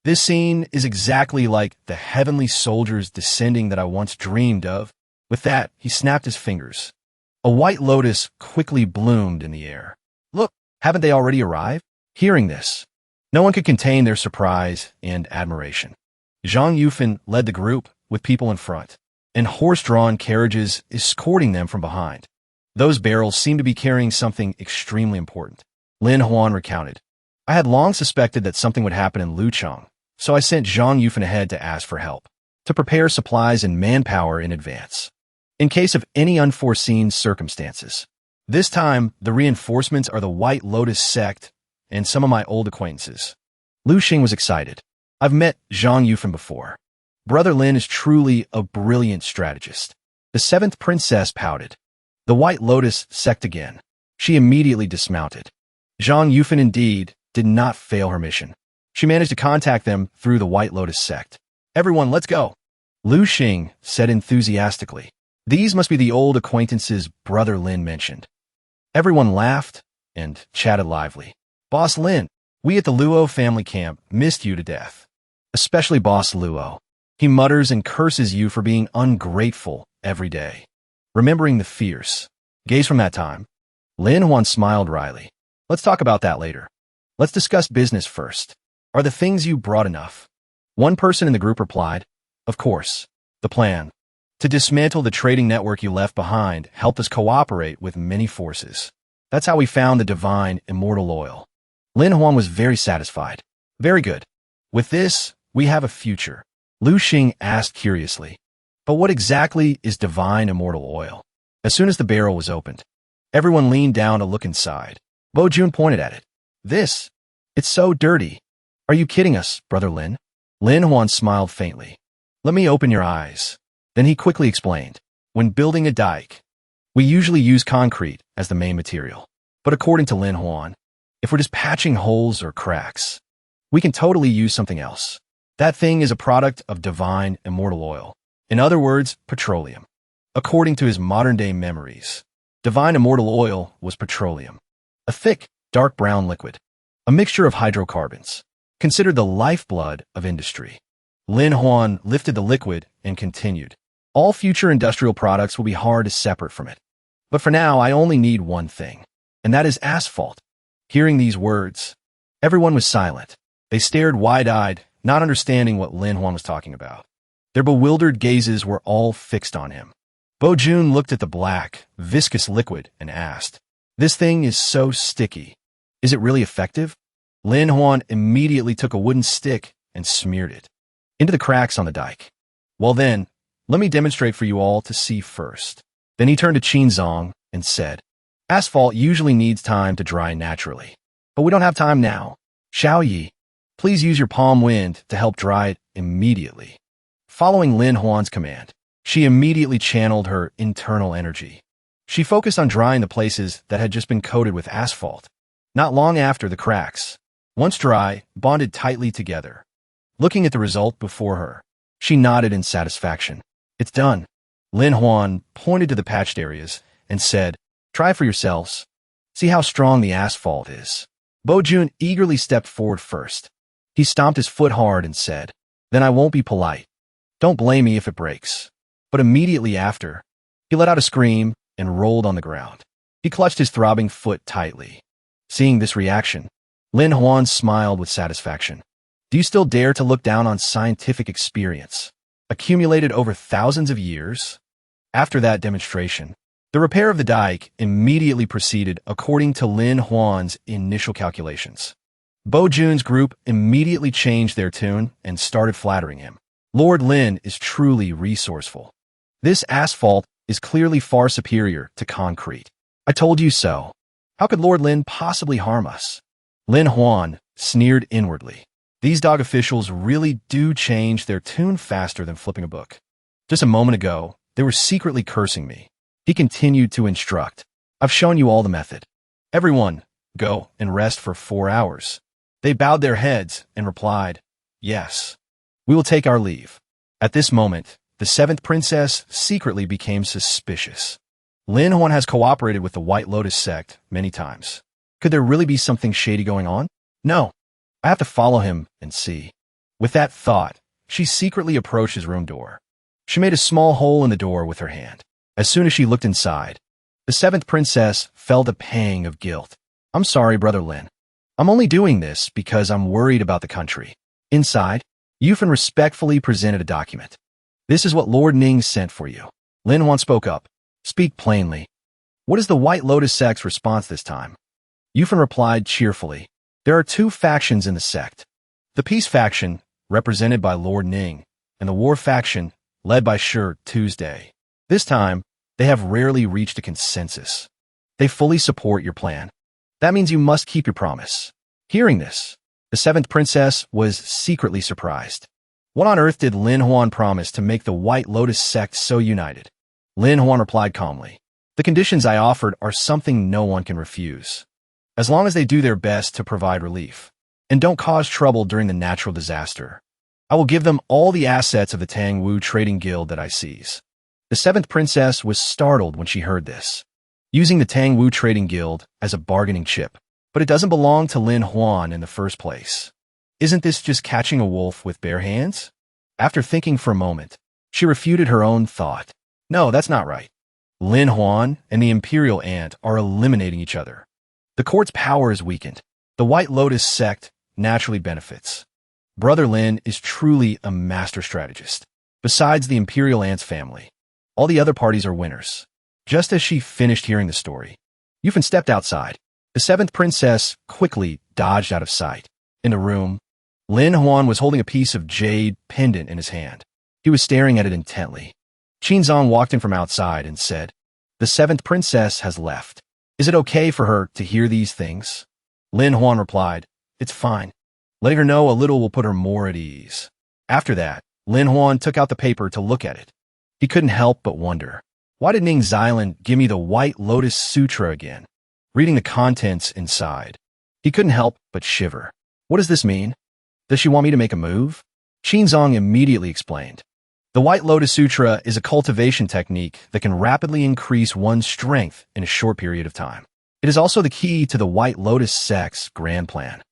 This scene is exactly like the heavenly soldiers descending that I once dreamed of. With that, he snapped his fingers. A white lotus quickly bloomed in the air. Look, haven't they already arrived? Hearing this, no one could contain their surprise and admiration. Zhang Yufan led the group with people in front, and horse-drawn carriages escorting them from behind. Those barrels seemed to be carrying something extremely important. Lin Huan recounted, I had long suspected that something would happen in Luchang, so I sent Zhang Yufan ahead to ask for help, to prepare supplies and manpower in advance. in case of any unforeseen circumstances. This time, the reinforcements are the White Lotus sect and some of my old acquaintances. Lu Xing was excited. I've met Zhang Yufan before. Brother Lin is truly a brilliant strategist. The seventh princess pouted. The White Lotus sect again. She immediately dismounted. Zhang Yufan indeed did not fail her mission. She managed to contact them through the White Lotus sect. Everyone, let's go. Lu Xing said enthusiastically. These must be the old acquaintances Brother Lin mentioned. Everyone laughed and chatted lively. Boss Lin, we at the Luo family camp missed you to death. Especially Boss Luo. He mutters and curses you for being ungrateful every day. Remembering the fierce gaze from that time, Lin Huan smiled wryly. Let's talk about that later. Let's discuss business first. Are the things you brought enough? One person in the group replied, of course. The plan to dismantle the trading network you left behind helped us cooperate with many forces. That's how we found the divine immortal oil. Lin Huan was very satisfied. Very good. With this, we have a future. Lu Xing asked curiously. But what exactly is divine immortal oil? As soon as the barrel was opened, everyone leaned down to look inside. Bo Jun pointed at it. It's so dirty. Are you kidding us, Brother Lin? Lin Huan smiled faintly. Let me open your eyes. Then he quickly explained. When building a dike, we usually use concrete as the main material. But according to Lin Huan, if we're just patching holes or cracks, we can totally use something else. That thing is a product of divine immortal oil. In other words, petroleum. According to his modern-day memories, divine immortal oil was petroleum. A thick, dark brown liquid. A mixture of hydrocarbons. Considered the lifeblood of industry. Lin Huan lifted the liquid and continued. All future industrial products will be hard to separate from it. But for now, I only need one thing. And that is asphalt. Hearing these words, everyone was silent. They stared wide-eyed, not understanding what Lin Huan was talking about. Their bewildered gazes were all fixed on him. Bo Jun looked at the black, viscous liquid and asked, this thing is so sticky. Is it really effective? Lin Huan immediately took a wooden stick and smeared it into the cracks on the dike. Well then, let me demonstrate for you all to see first. Then he turned to Qinzong and said, asphalt usually needs time to dry naturally. But we don't have time now. Xiao Yi, please use your palm wind to help dry it immediately. Following Lin Huan's command, she immediately channeled her internal energy. She focused on drying the places that had just been coated with asphalt. Not long after, the cracks, once dry, bonded tightly together. Looking at the result before her, she nodded in satisfaction. It's done. Lin Huan pointed to the patched areas and said, try for yourselves. See how strong the asphalt is. Bo Jun eagerly stepped forward first. He stomped his foot hard and said, then I won't be polite. Don't blame me if it breaks. But immediately after, he let out a scream and rolled on the ground. He clutched his throbbing foot tightly. Seeing this reaction, Lin Huan smiled with satisfaction. Do you still dare to look down on scientific experience, accumulated over thousands of years? After that demonstration, the repair of the dike immediately proceeded according to Lin Huan's initial calculations. Bo Jun's group immediately changed their tune and started flattering him. Lord Lin is truly resourceful. This asphalt is clearly far superior to concrete. I told you so. How could Lord Lin possibly harm us? Lin Huan sneered inwardly. These dog officials really do change their tune faster than flipping a book. Just a moment ago, they were secretly cursing me. He continued to instruct. I've shown you all the method. Everyone, go and rest for 4 hours. They bowed their heads and replied, yes. We will take our leave. At this moment, the seventh princess secretly became suspicious. Lin Huan has cooperated with the White Lotus sect many times. Could there really be something shady going on? No. I have to follow him and see. With that thought, she secretly approached his room door. She made a small hole in the door with her hand. As soon as she looked inside, the seventh princess felt a pang of guilt. I'm sorry, Brother Lin. I'm only doing this because I'm worried about the country. Inside, Yufan respectfully presented a document. This is what Lord Ning sent for you. Lin Huan spoke up. Speak plainly. What is the White Lotus sect's response this time? Yufan replied cheerfully. There are 2 factions in the sect. The peace faction, represented by Lord Ning, and the war faction, led by Tuesday. This time, they have rarely reached a consensus. They fully support your plan. That means you must keep your promise. Hearing this, the seventh princess was secretly surprised. What on earth did Lin Huan promise to make the White Lotus sect so united? Lin Huan replied calmly, "The conditions I offered are something no one can refuse. As long as they do their best to provide relief, and don't cause trouble during the natural disaster, I will give them all the assets of the Tang Wu trading guild that I seize." The seventh princess was startled when she heard this. Using the Tang Wu trading guild as a bargaining chip, but it doesn't belong to Lin Huan in the first place. Isn't this just catching a wolf with bare hands? After thinking for a moment, she refuted her own thought. No, that's not right. Lin Huan and the Imperial Ant are eliminating each other. The court's power is weakened. The White Lotus sect naturally benefits. Brother Lin is truly a master strategist. Besides the Imperial Ant's family, all the other parties are winners. Just as she finished hearing the story, Yufan stepped outside. The seventh princess quickly dodged out of sight. In the room, Lin Huan was holding a piece of jade pendant in his hand. He was staring at it intently. Qinzong walked in from outside and said, "The seventh princess has left. Is it okay for her to hear these things?" Lin Huan replied, "It's fine. Letting her know a little will put her more at ease." After that, Lin Huan took out the paper to look at it. He couldn't help but wonder, why did Ning Xilan give me the White Lotus Sutra again? Reading the contents inside, he couldn't help but shiver. What does this mean? Does she want me to make a move? Qinzong immediately explained. The White Lotus Sutra is a cultivation technique that can rapidly increase one's strength in a short period of time. It is also the key to the White Lotus sect's grand plan.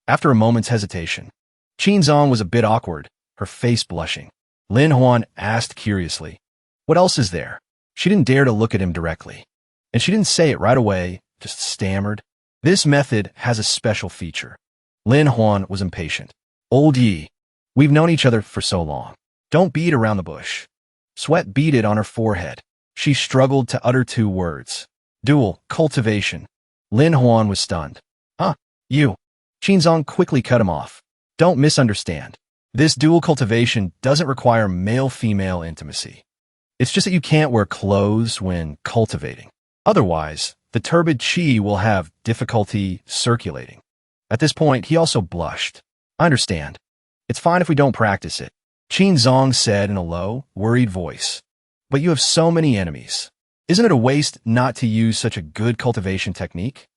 After a moment's hesitation, Qinzong was a bit awkward, her face blushing. Lin Huan asked curiously, "What else is there?" She didn't dare to look at him directly, and she didn't say it right away, just stammered. "This method has a special feature." Lin Huan was impatient. "Old Yi, we've known each other for so long. Don't beat around the bush." Sweat beaded on her forehead. She struggled to utter two words. "Dual cultivation." Lin Huan was stunned. "Huh? You?" Qinzong quickly cut him off. "Don't misunderstand. This dual cultivation doesn't require male-female intimacy. It's just that you can't wear clothes when cultivating. Otherwise, the turbid qi will have difficulty circulating." At this point, he also blushed. "I understand. It's fine if we don't practice it," Qinzong said in a low, worried voice. "But you have so many enemies. Isn't it a waste not to use such a good cultivation technique?"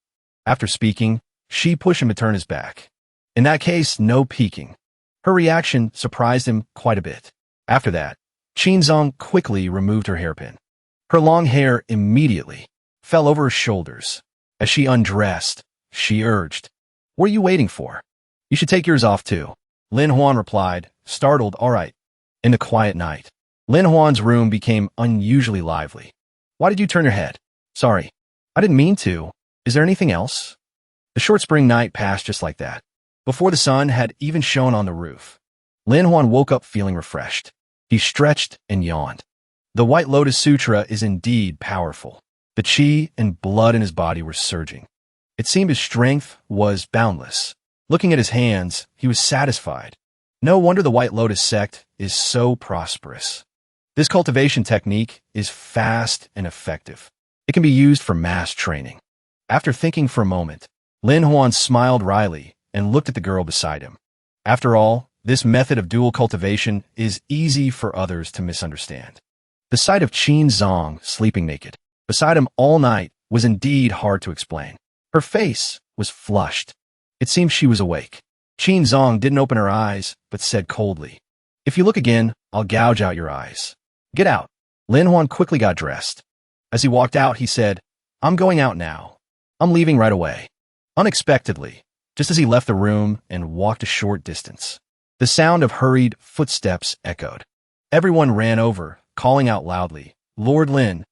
After speaking, she pushed him to turn his back. In that case, no peeking. Her reaction surprised him quite a bit. After that, Qinzong quickly removed her hairpin. Her long hair immediately fell over her shoulders. As she undressed, she urged, "What are you waiting for? You should take yours off too." Lin Huan replied, startled, "All right." In the quiet night, Lin Huan's room became unusually lively. "Why did you turn your head?" "Sorry. I didn't mean to. Is there anything else?" The short spring night passed just like that. Before the sun had even shone on the roof, Lin Huan woke up feeling refreshed. He stretched and yawned. The White Lotus Sutra is indeed powerful. The qi and blood in his body were surging. It seemed his strength was boundless. Looking at his hands, he was satisfied. No wonder the White Lotus sect is so prosperous. This cultivation technique is fast and effective. It can be used for mass training. After thinking for a moment, Lin Huan smiled wryly and looked at the girl beside him. After all, this method of dual cultivation is easy for others to misunderstand. The sight of Qinzong sleeping naked beside him all night was indeed hard to explain. Her face was flushed. It seemed she was awake. Qinzong didn't open her eyes, but said coldly, "If you look again, I'll gouge out your eyes. Get out." Lin Huan quickly got dressed. As he walked out, he said, "I'm going out now. I'm leaving right away." Unexpectedly, just as he left the room and walked a short distance, the sound of hurried footsteps echoed. Everyone ran over, calling out loudly, "Lord Lin."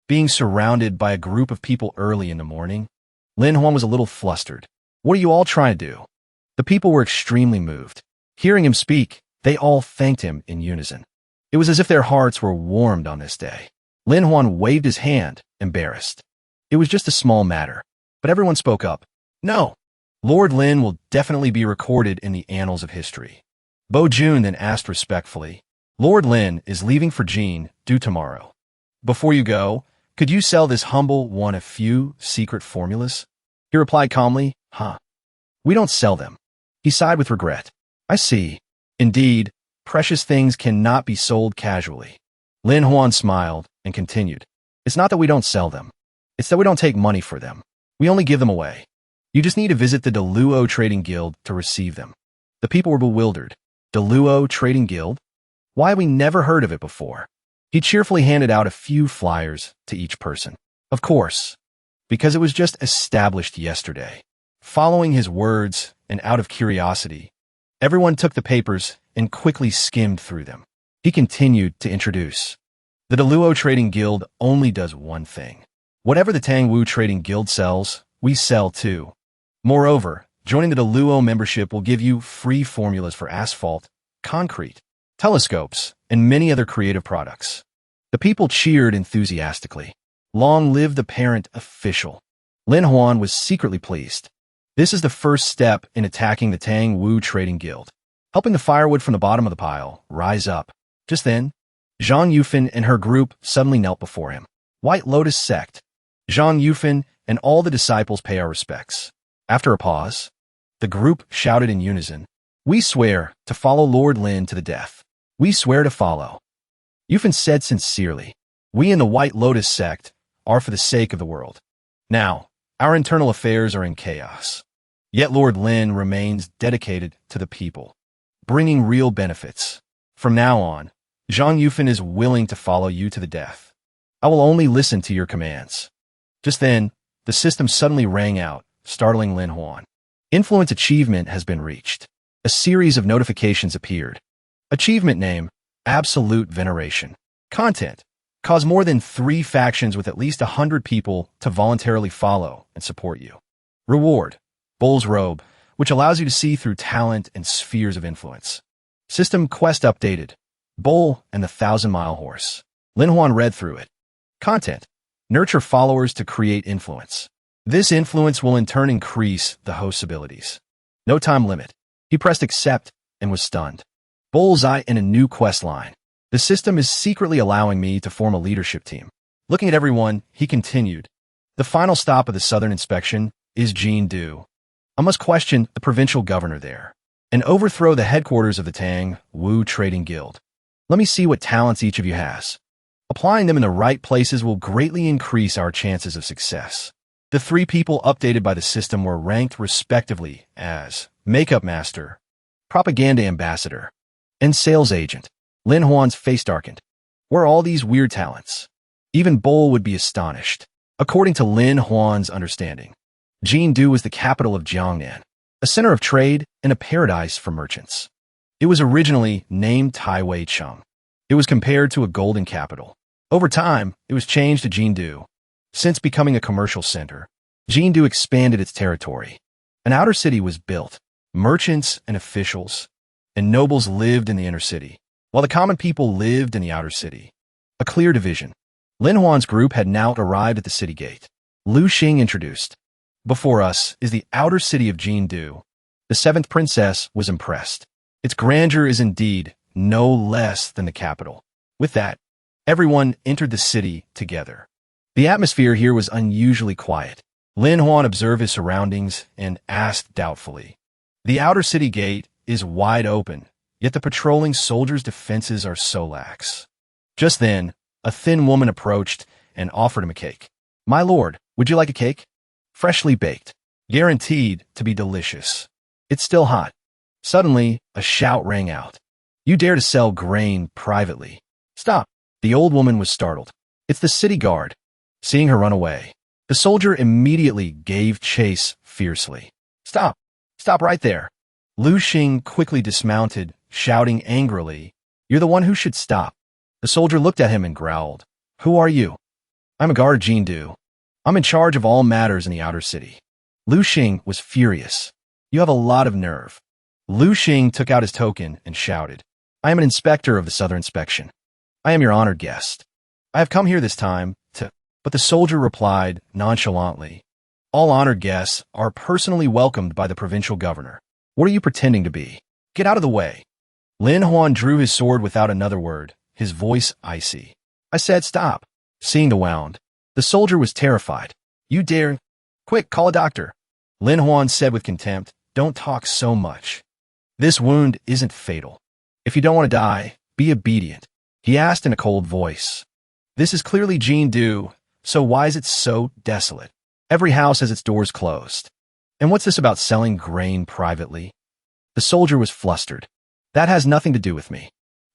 Being surrounded by a group of people early in the morning, Lin Huan was a little flustered. "What are you all trying to do?" The people were extremely moved. Hearing him speak, they all thanked him in unison. It was as if their hearts were warmed on this day. Lin Huan waved his hand, embarrassed. It was just a small matter, but everyone spoke up. "No, Lord Lin will definitely be recorded in the annals of history." Bo Jun then asked respectfully, "Lord Lin is leaving for Jean due tomorrow. Before you go, could you sell this humble one a few secret formulas? He replied calmly, Huh. We don't sell them. He sighed with regret. I see. Indeed, precious things cannot be sold casually. Lin Huan smiled and continued. It's not that we don't sell them. It's that we don't take money for them. We only give them away. You just need to visit the Deluo Trading Guild to receive them. The people were bewildered. Deluo Trading Guild? Why, we never heard of it before. He cheerfully handed out a few flyers to each person. Of course, because it was just established yesterday. Following his words and out of curiosity, everyone took the papers and quickly skimmed through them. He continued to introduce. The Deluo Trading Guild only does one thing. Whatever the Tangwu Trading Guild sells, we sell too. Moreover, joining the Deluo membership will give you free formulas for asphalt, concrete, telescopes, and many other creative products. The people cheered enthusiastically. Long live the parent official. Lin Huan was secretly pleased. This is the first step in attacking the Tangwu Trading Guild, helping the firewood from the bottom of the pile rise up. Just then, Zhang Yufan and her group suddenly knelt before him. White Lotus Sect. Zhang Yufan and all the disciples pay our respects. After a pause, the group shouted in unison, We swear to follow Lord Lin to the death. We swear to follow. Yufan said sincerely, We in the White Lotus Sect are for the sake of the world. Now, our internal affairs are in chaos. Yet Lord Lin remains dedicated to the people, bringing real benefits. From now on, Zhang Yufan is willing to follow you to the death. I will only listen to your commands. Just then, the system suddenly rang out, startling Lin Huan. Influence achievement has been reached. A series of notifications appeared. Achievement name, Absolute Veneration. Content, cause more than 3 factions with at least 100 people to voluntarily follow and support you. Reward, Bull's Robe, which allows you to see through talent and spheres of influence. System quest updated. Bull and the 1,000-Mile Horse. Lin Huan read through it. Content, nurture followers to create influence. This influence will in turn increase the host's abilities. No time limit. He pressed accept and was stunned. Bullseye in a new quest line. The system is secretly allowing me to form a leadership team. Looking at everyone, he continued. The final stop of the southern inspection is Jindu. I must question the provincial governor there and overthrow the headquarters of the Tangwu Trading Guild. Let me see what talents each of you has. Applying them in the right places will greatly increase our chances of success. The 3 people updated by the system were ranked respectively as Makeup Master, Propaganda Ambassador, and Sales Agent. Lin Huan's face darkened. Where are all these weird talents? Even Bull would be astonished. According to Lin Huan's understanding, Jindu was the capital of Jiangnan, a center of trade and a paradise for merchants. It was originally named Taiwei Cheng. It was compared to a golden capital. Over time, it was changed to Jindu. Since becoming a commercial center, Jindu expanded its territory. An outer city was built. Merchants and officials and nobles lived in the inner city, while the common people lived in the outer city. A clear division. Lin Huan's group had now arrived at the city gate. Lu Xing introduced. Before us is the outer city of Jindu. The 7th princess was impressed. Its grandeur is indeed no less than the capital. With that, everyone entered the city together. The atmosphere here was unusually quiet. Lin Huan observed his surroundings and asked doubtfully. The outer city gate is wide open, yet the patrolling soldiers' defenses are so lax. Just then, a thin woman approached and offered him a cake. My lord, would you like a cake? Freshly baked, guaranteed to be delicious. It's still hot. Suddenly, a shout rang out. You dare to sell grain privately. Stop. The old woman was startled. It's the city guard. Seeing her run away, the soldier immediately gave chase fiercely. Stop. Stop right there. Lu Xing quickly dismounted, shouting angrily, You're the one who should stop. The soldier looked at him and growled. Who are you? I'm a guard of Jindu. I'm in charge of all matters in the outer city. Lu Xing was furious. You have a lot of nerve. Lu Xing took out his token and shouted. I am an inspector of the southern inspection. I am your honored guest. I have come here this time to... But the soldier replied nonchalantly. All honored guests are personally welcomed by the provincial governor. What are you pretending to be? Get out of the way. Lin Huan drew his sword without another word, his voice icy. I said stop. Seeing the wound, the soldier was terrified. You dare? Quick, call a doctor. Lin Huan said with contempt, don't talk so much. This wound isn't fatal. If you don't want to die, be obedient. He asked in a cold voice. This is clearly Jindu, so why is it so desolate? Every house has its doors closed. And what's this about selling grain privately? The soldier was flustered. That has nothing to do with me.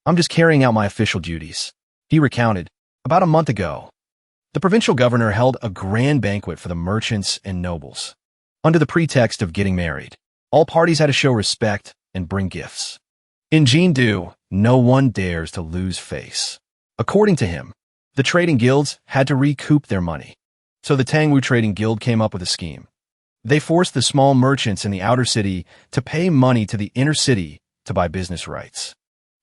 I'm just carrying out my official duties. He recounted. About a month ago, the provincial governor held a grand banquet for the merchants and nobles. Under the pretext of getting married, all parties had to show respect and bring gifts. In Jindu, no one dares to lose face. According to him, the trading guilds had to recoup their money. So the Tangwu Trading Guild came up with a scheme. They forced the small merchants in the outer city to pay money to the inner city to buy business rights.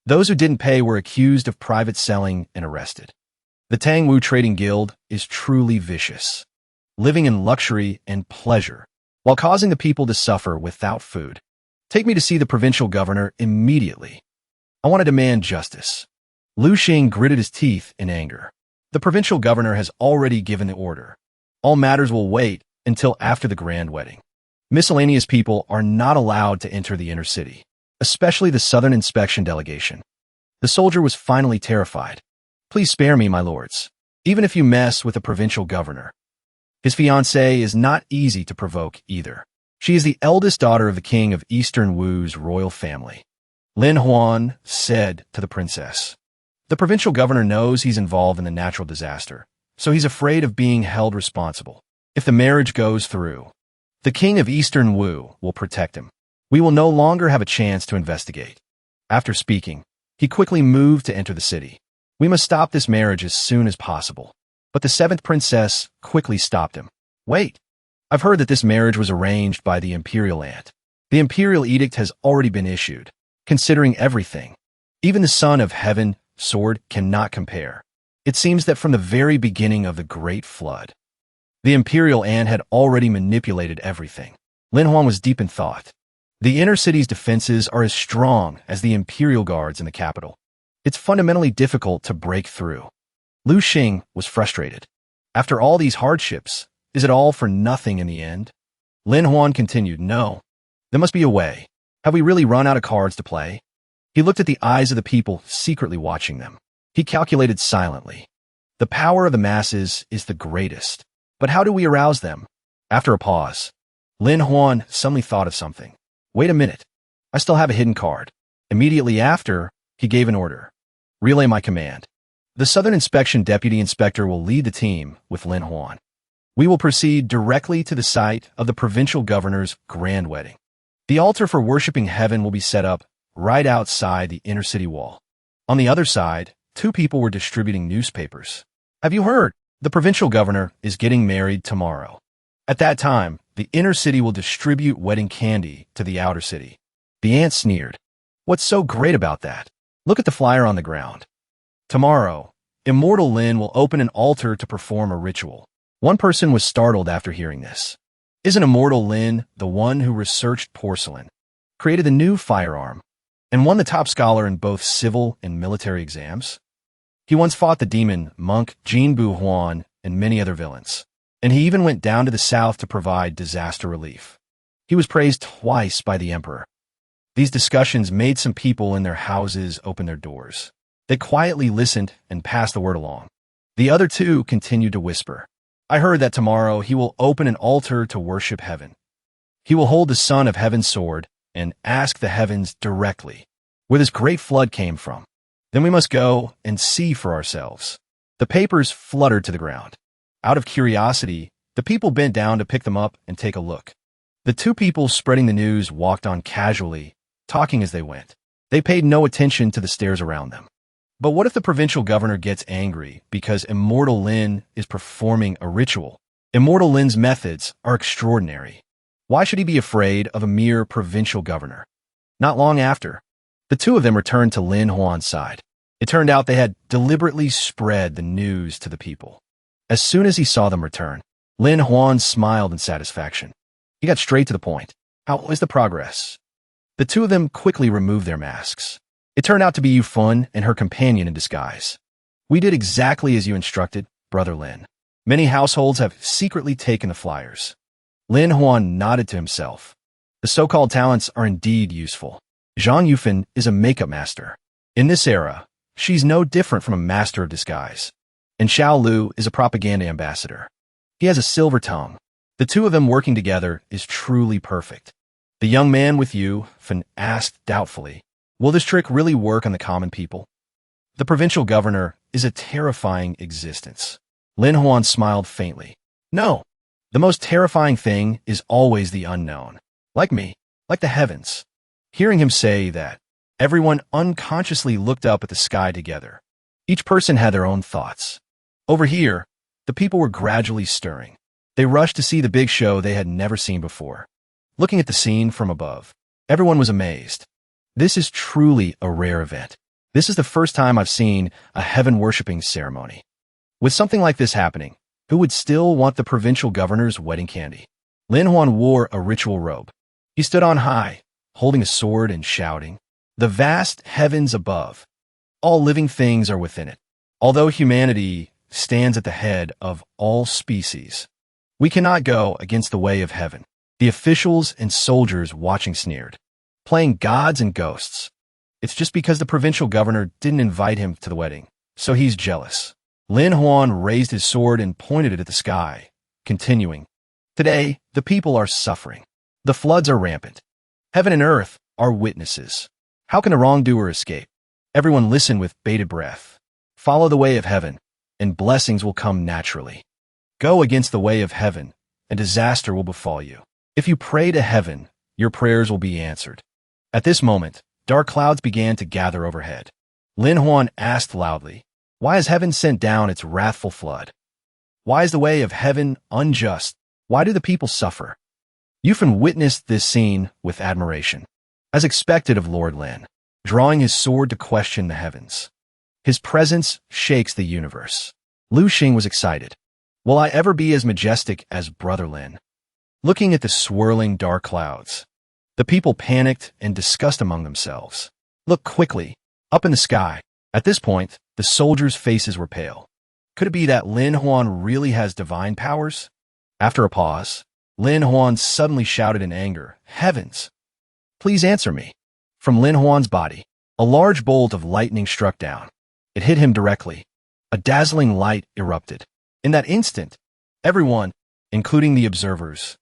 Those who didn't pay were accused of private selling and arrested. The Tangwu Trading Guild is truly vicious, living in luxury and pleasure, while causing the people to suffer without food. Take me to see the provincial governor immediately. I want to demand justice. Lu Xing gritted his teeth in anger. The provincial governor has already given the order. All matters will wait until after the grand wedding. Miscellaneous people are not allowed to enter the inner city, especially the Southern Inspection delegation. The soldier was finally terrified. Please spare me, my lords, even if you mess with the provincial governor. His fiancée is not easy to provoke either. She is the eldest daughter of the king of Eastern Wu's royal family. Lin Huan said to the princess. The provincial governor knows he's involved in the natural disaster, so he's afraid of being held responsible. If the marriage goes through, the king of Eastern Wu will protect him. We will no longer have a chance to investigate. After speaking, he quickly moved to enter the city. We must stop this marriage as soon as possible. But the seventh princess quickly stopped him. Wait, I've heard that this marriage was arranged by the Imperial aunt. The Imperial edict has already been issued, considering everything. Even the Son of Heaven sword cannot compare. It seems that from the very beginning of the Great Flood, the Imperial aunt had already manipulated everything. Lin Huan was deep in thought. The inner city's defenses are as strong as the Imperial guards in the capital. It's fundamentally difficult to break through. Lu Xing was frustrated. After all these hardships, is it all for nothing in the end? Lin Huan continued, no. There must be a way. Have we really run out of cards to play? He looked at the eyes of the people secretly watching them. He calculated silently. The power of the masses is the greatest. But how do we arouse them? After a pause, Lin Huan suddenly thought of something. Wait a minute. I still have a hidden card. Immediately after, he gave an order. Relay my command. The Southern Inspection Deputy Inspector will lead the team with Lin Huan. We will proceed directly to the site of the provincial governor's grand wedding. The altar for worshiping heaven will be set up right outside the inner city wall. On the other side, 2 people were distributing newspapers. Have you heard? The provincial governor is getting married tomorrow. At that time, the inner city will distribute wedding candy to the outer city. The aunt sneered. What's so great about that? Look at the flyer on the ground. Tomorrow, Immortal Lin will open an altar to perform a ritual. One person was startled after hearing this. Isn't Immortal Lin the one who researched porcelain, created the new firearm, and won the top scholar in both civil and military exams? He once fought the demon monk Jinbu Huan and many other villains, and he even went down to the south to provide disaster relief. He was praised twice by the emperor. These discussions made some people in their houses open their doors. They quietly listened and passed the word along. The other 2 continued to whisper. I heard that tomorrow he will open an altar to worship heaven. He will hold the Son of Heaven's sword and ask the heavens directly where this great flood came from. Then we must go and see for ourselves. The papers fluttered to the ground. Out of curiosity, the people bent down to pick them up and take a look. The 2 people spreading the news walked on casually, talking as they went. They paid no attention to the stares around them. But what if the provincial governor gets angry because Immortal Lin is performing a ritual? Immortal Lin's methods are extraordinary. Why should he be afraid of a mere provincial governor? Not long after, the 2 of them returned to Lin Huan's side. It turned out they had deliberately spread the news to the people. As soon as he saw them return, Lin Huan smiled in satisfaction. He got straight to the point. How is the progress? The 2 of them quickly removed their masks. It turned out to be Yu Fun and her companion in disguise. We did exactly as you instructed. Brother Lin. Many households have secretly taken the flyers. Lin Huan nodded to himself. The so-called talents are indeed useful. Zhang Yufan is a makeup master. In this era, she's no different from a master of disguise. And Xiao Lu is a propaganda ambassador. He has a silver tongue. The two of them working together is truly perfect. The young man with you, Fan asked doubtfully, will this trick really work on the common people? The provincial governor is a terrifying existence. Lin Huan smiled faintly. No, the most terrifying thing is always the unknown. Like me, like the heavens. Hearing him say that, everyone unconsciously looked up at the sky together. Each person had their own thoughts. Over here, the people were gradually stirring. They rushed to see the big show they had never seen before. Looking at the scene from above, everyone was amazed. This is truly a rare event. This is the first time I've seen a heaven-worshipping ceremony. With something like this happening, who would still want the provincial governor's wedding candy? Lin Huan wore a ritual robe. He stood on high, holding a sword and shouting, "The vast heavens above. All living things are within it. Although humanity stands at the head of all species, we cannot go against the way of heaven." The officials and soldiers watching sneered, playing gods and ghosts. It's just because the provincial governor didn't invite him to the wedding, so he's jealous. Lin Huan raised his sword and pointed it at the sky, continuing, "Today, the people are suffering. The floods are rampant. Heaven and earth are witnesses. How can the wrongdoer escape? Everyone listen with bated breath. Follow the way of heaven, and blessings will come naturally. Go against the way of heaven, and disaster will befall you. If you pray to heaven, your prayers will be answered." At this moment, dark clouds began to gather overhead. Lin Huan asked loudly, "Why has heaven sent down its wrathful flood? Why is the way of heaven unjust? Why do the people suffer?" Yufan witnessed this scene with admiration, as expected of Lord Lin, drawing his sword to question the heavens. His presence shakes the universe. Lu Xing was excited. Will I ever be as majestic as Brother Lin? Looking at the swirling dark clouds, the people panicked and discussed among themselves. Look quickly, up in the sky. At this point, the soldiers' faces were pale. Could it be that Lin Huan really has divine powers? After a pause, Lin Huan suddenly shouted in anger, "Heavens! Please answer me." From Lin Huan's body, a large bolt of lightning struck down. It hit him directly. A dazzling light erupted. In that instant, everyone, including the observers,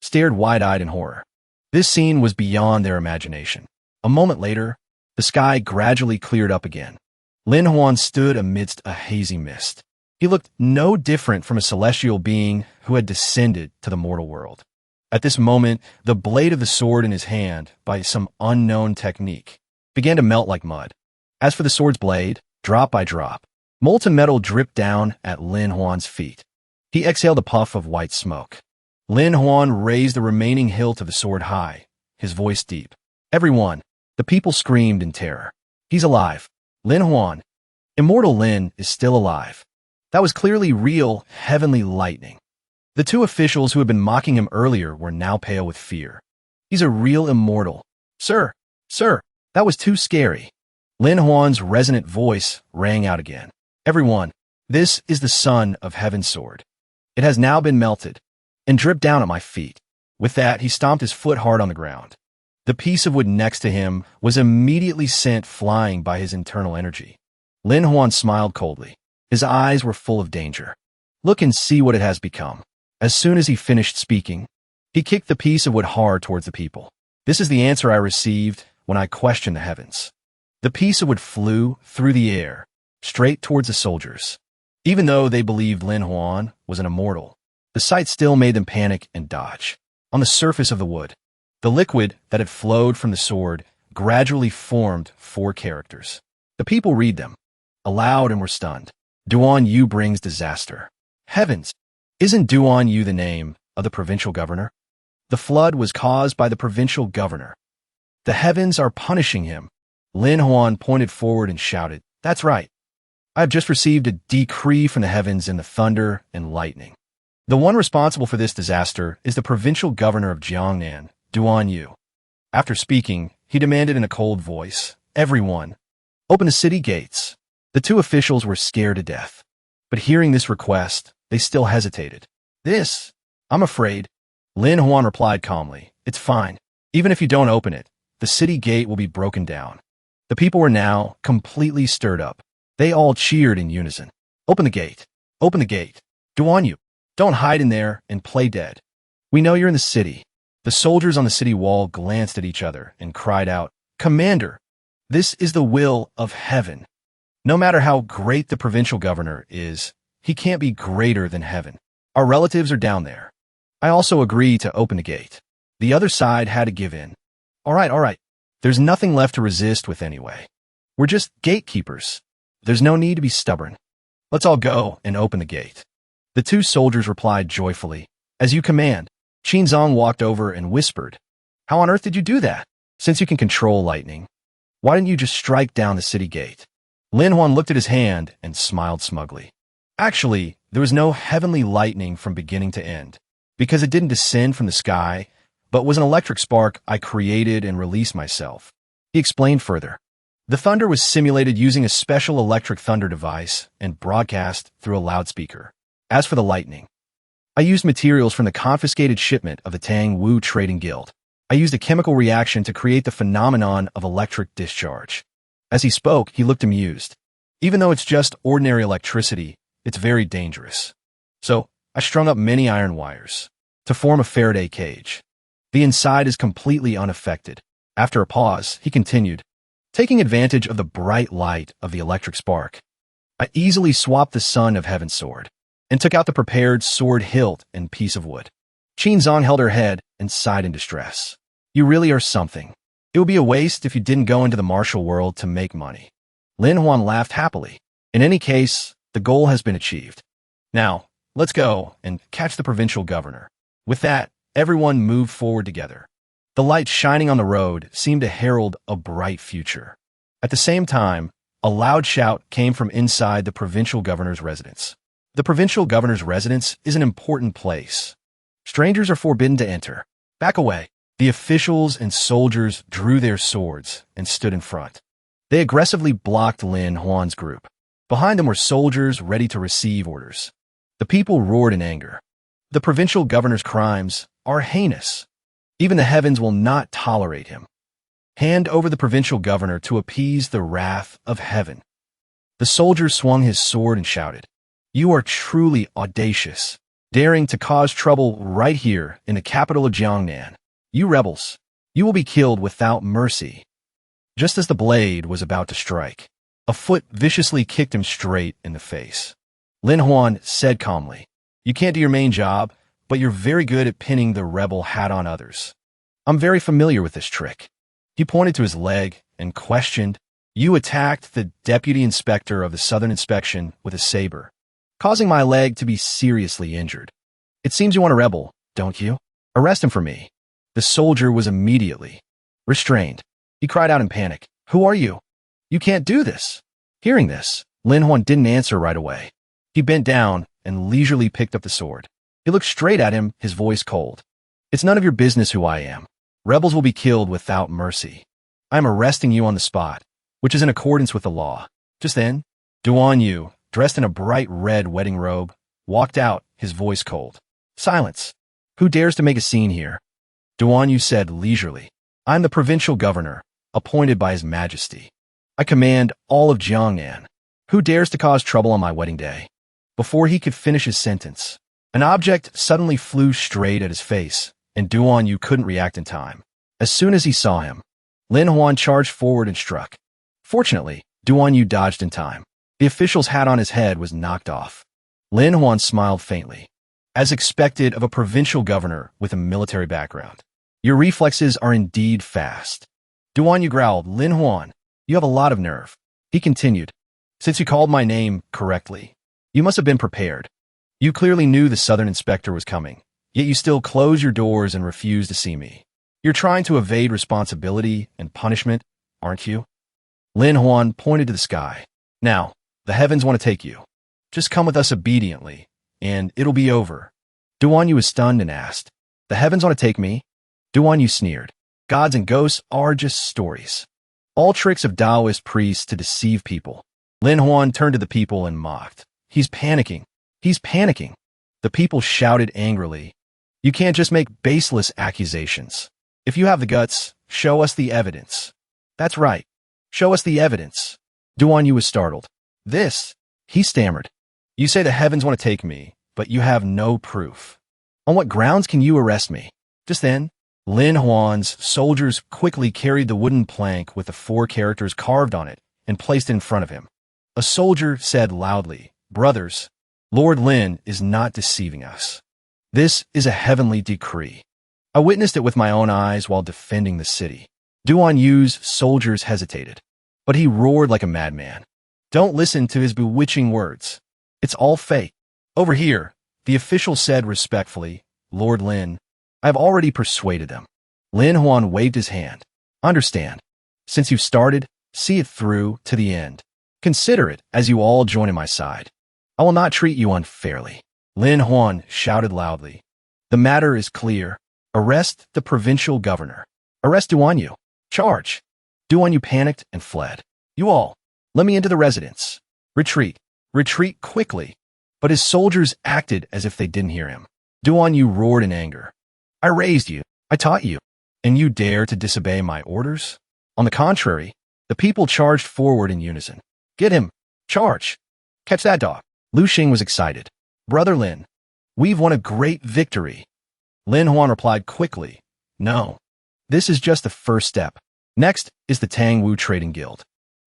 stared wide-eyed in horror. This scene was beyond their imagination. A moment later, the sky gradually cleared up again. Lin Huan stood amidst a hazy mist. He looked no different from a celestial being who had descended to the mortal world. At this moment, the blade of the sword in his hand, by some unknown technique, began to melt like mud. As for the sword's blade, drop by drop, molten metal dripped down at Lin Huan's feet. He exhaled a puff of white smoke. Lin Huan raised the remaining hilt of the sword high, his voice deep. "Everyone!" The people screamed in terror. "He's alive! Lin Huan! Immortal Lin is still alive!" That was clearly real, heavenly lightning. The two officials who had been mocking him earlier were now pale with fear. "He's a real immortal. Sir, that was too scary." Lin Huan's resonant voice rang out again. "Everyone, this is the son of Heaven's sword. It has now been melted and dripped down at my feet." With that, he stomped his foot hard on the ground. The piece of wood next to him was immediately sent flying by his internal energy. Lin Huan smiled coldly. His eyes were full of danger. "Look and see what it has become." As soon as he finished speaking, he kicked the piece of wood hard towards the people. "This is the answer I received when I questioned the heavens." The piece of wood flew through the air, straight towards the soldiers. Even though they believed Lin Huan was an immortal, the sight still made them panic and dodge. On the surface of the wood, the liquid that had flowed from the sword gradually formed 4 characters. The people read them, aloud, and were stunned. "Duan Yu brings disaster." Heavens! Isn't Duan Yu the name of the provincial governor? The flood was caused by the provincial governor. The heavens are punishing him. Lin Huan pointed forward and shouted, "That's right. I have just received a decree from the heavens in the thunder and lightning. The one responsible for this disaster is the provincial governor of Jiangnan, Duan Yu." After speaking, he demanded in a cold voice, "Everyone, open the city gates." The two officials were scared to death. But hearing this request, they still hesitated. This, I'm afraid. Lin Huan replied calmly, it's fine. Even if you don't open it, the city gate will be broken down. The people were now completely stirred up. They all cheered in unison. Open the gate. Open the gate. Duan Yu, don't hide in there and play dead. We know you're in the city. The soldiers on the city wall glanced at each other and cried out, Commander, this is the will of heaven. No matter how great the provincial governor is, he can't be greater than heaven. Our relatives are down there. I also agree to open the gate. The other side had to give in. All right. There's nothing left to resist with anyway. We're just gatekeepers. There's no need to be stubborn. Let's all go and open the gate. The two soldiers replied joyfully, as you command. Qinzong walked over and whispered, how on earth did you do that? Since you can control lightning, why didn't you just strike down the city gate? Lin Huan looked at his hand and smiled smugly. Actually, there was no heavenly lightning from beginning to end, because it didn't descend from the sky, but was an electric spark I created and released myself. He explained further. The thunder was simulated using a special electric thunder device and broadcast through a loudspeaker. As for the lightning, I used materials from the confiscated shipment of the Tang Wu Trading Guild. I used a chemical reaction to create the phenomenon of electric discharge. As he spoke, he looked amused. Even though it's just ordinary electricity, it's very dangerous. So, I strung up many iron wires to form a Faraday cage. The inside is completely unaffected. After a pause, he continued, taking advantage of the bright light of the electric spark. I easily swapped the Son of Heaven's sword and took out the prepared sword hilt and piece of wood. Qinzong held her head and sighed in distress. You really are something. It would be a waste if you didn't go into the martial world to make money. Lin Huan laughed happily. In any case, the goal has been achieved. Now, let's go and catch the provincial governor. With that, everyone moved forward together. The light shining on the road seemed to herald a bright future. At the same time, a loud shout came from inside the provincial governor's residence. The provincial governor's residence is an important place. Strangers are forbidden to enter. Back away. The officials and soldiers drew their swords and stood in front. They aggressively blocked Lin Huan's group. Behind them were soldiers ready to receive orders. The people roared in anger. The provincial governor's crimes are heinous. Even the heavens will not tolerate him. Hand over the provincial governor to appease the wrath of heaven. The soldier swung his sword and shouted, You are truly audacious, daring to cause trouble right here in the capital of Jiangnan. You rebels, you will be killed without mercy. Just as the blade was about to strike, a foot viciously kicked him straight in the face. Lin Huan said calmly, You can't do your main job, but you're very good at pinning the rebel hat on others. I'm very familiar with this trick. He pointed to his leg and questioned, You attacked the deputy inspector of the Southern Inspection with a saber, causing my leg to be seriously injured. It seems you want a rebel, don't you? Arrest him for me. The soldier was immediately restrained. He cried out in panic, Who are you? You can't do this. Hearing this, Lin Huan didn't answer right away. He bent down and leisurely picked up the sword. He looked straight at him, his voice cold. It's none of your business who I am. Rebels will be killed without mercy. I am arresting you on the spot, which is in accordance with the law. Just then, Duan Yu, dressed in a bright red wedding robe, walked out, his voice cold. Silence. Who dares to make a scene here? Duan Yu said leisurely, I'm the provincial governor, appointed by His Majesty. I command all of Jiangnan. Who dares to cause trouble on my wedding day? Before he could finish his sentence, an object suddenly flew straight at his face, and Duan Yu couldn't react in time. As soon as he saw him, Lin Huan charged forward and struck. Fortunately, Duan Yu dodged in time. The official's hat on his head was knocked off. Lin Huan smiled faintly, as expected of a provincial governor with a military background. Your reflexes are indeed fast. Duan Yu growled, Lin Huan, you have a lot of nerve. He continued, Since you called my name correctly, you must have been prepared. You clearly knew the Southern Inspector was coming, yet you still close your doors and refuse to see me. You're trying to evade responsibility and punishment, aren't you? Lin Huan pointed to the sky. Now, the heavens want to take you. Just come with us obediently, and it'll be over. Duan Yu was stunned and asked, The heavens want to take me? Duan Yu sneered. Gods and ghosts are just stories. All tricks of Taoist priests to deceive people. Lin Huan turned to the people and mocked. He's panicking. He's panicking. The people shouted angrily. You can't just make baseless accusations. If you have the guts, show us the evidence. That's right. Show us the evidence. Duan Yu was startled. This, he stammered. You say the heavens want to take me, but you have no proof. On what grounds can you arrest me? Just then, Lin Huan's soldiers quickly carried the wooden plank with the 4 characters carved on it and placed it in front of him. A soldier said loudly, Brothers, Lord Lin is not deceiving us. This is a heavenly decree. I witnessed it with my own eyes while defending the city. Duan Yu's soldiers hesitated, but he roared like a madman. Don't listen to his bewitching words. It's all fake. Over here, the official said respectfully, Lord Lin, I have already persuaded them. Lin Huan waved his hand. Understand. Since you've started, see it through to the end. Consider it as you all join in my side. I will not treat you unfairly. Lin Huan shouted loudly. The matter is clear. Arrest the provincial governor. Arrest Duan Yu. Charge. Duan Yu panicked and fled. You all, let me into the residence. Retreat. Retreat quickly. But his soldiers acted as if they didn't hear him. Duan Yu roared in anger. I raised you. I taught you. And you dare to disobey my orders? On the contrary, the people charged forward in unison. Get him. Charge. Catch that dog. Lu Xing was excited. Brother Lin, we've won a great victory. Lin Huan replied quickly. No. This is just the first step. Next is the Tang Wu Trading Guild.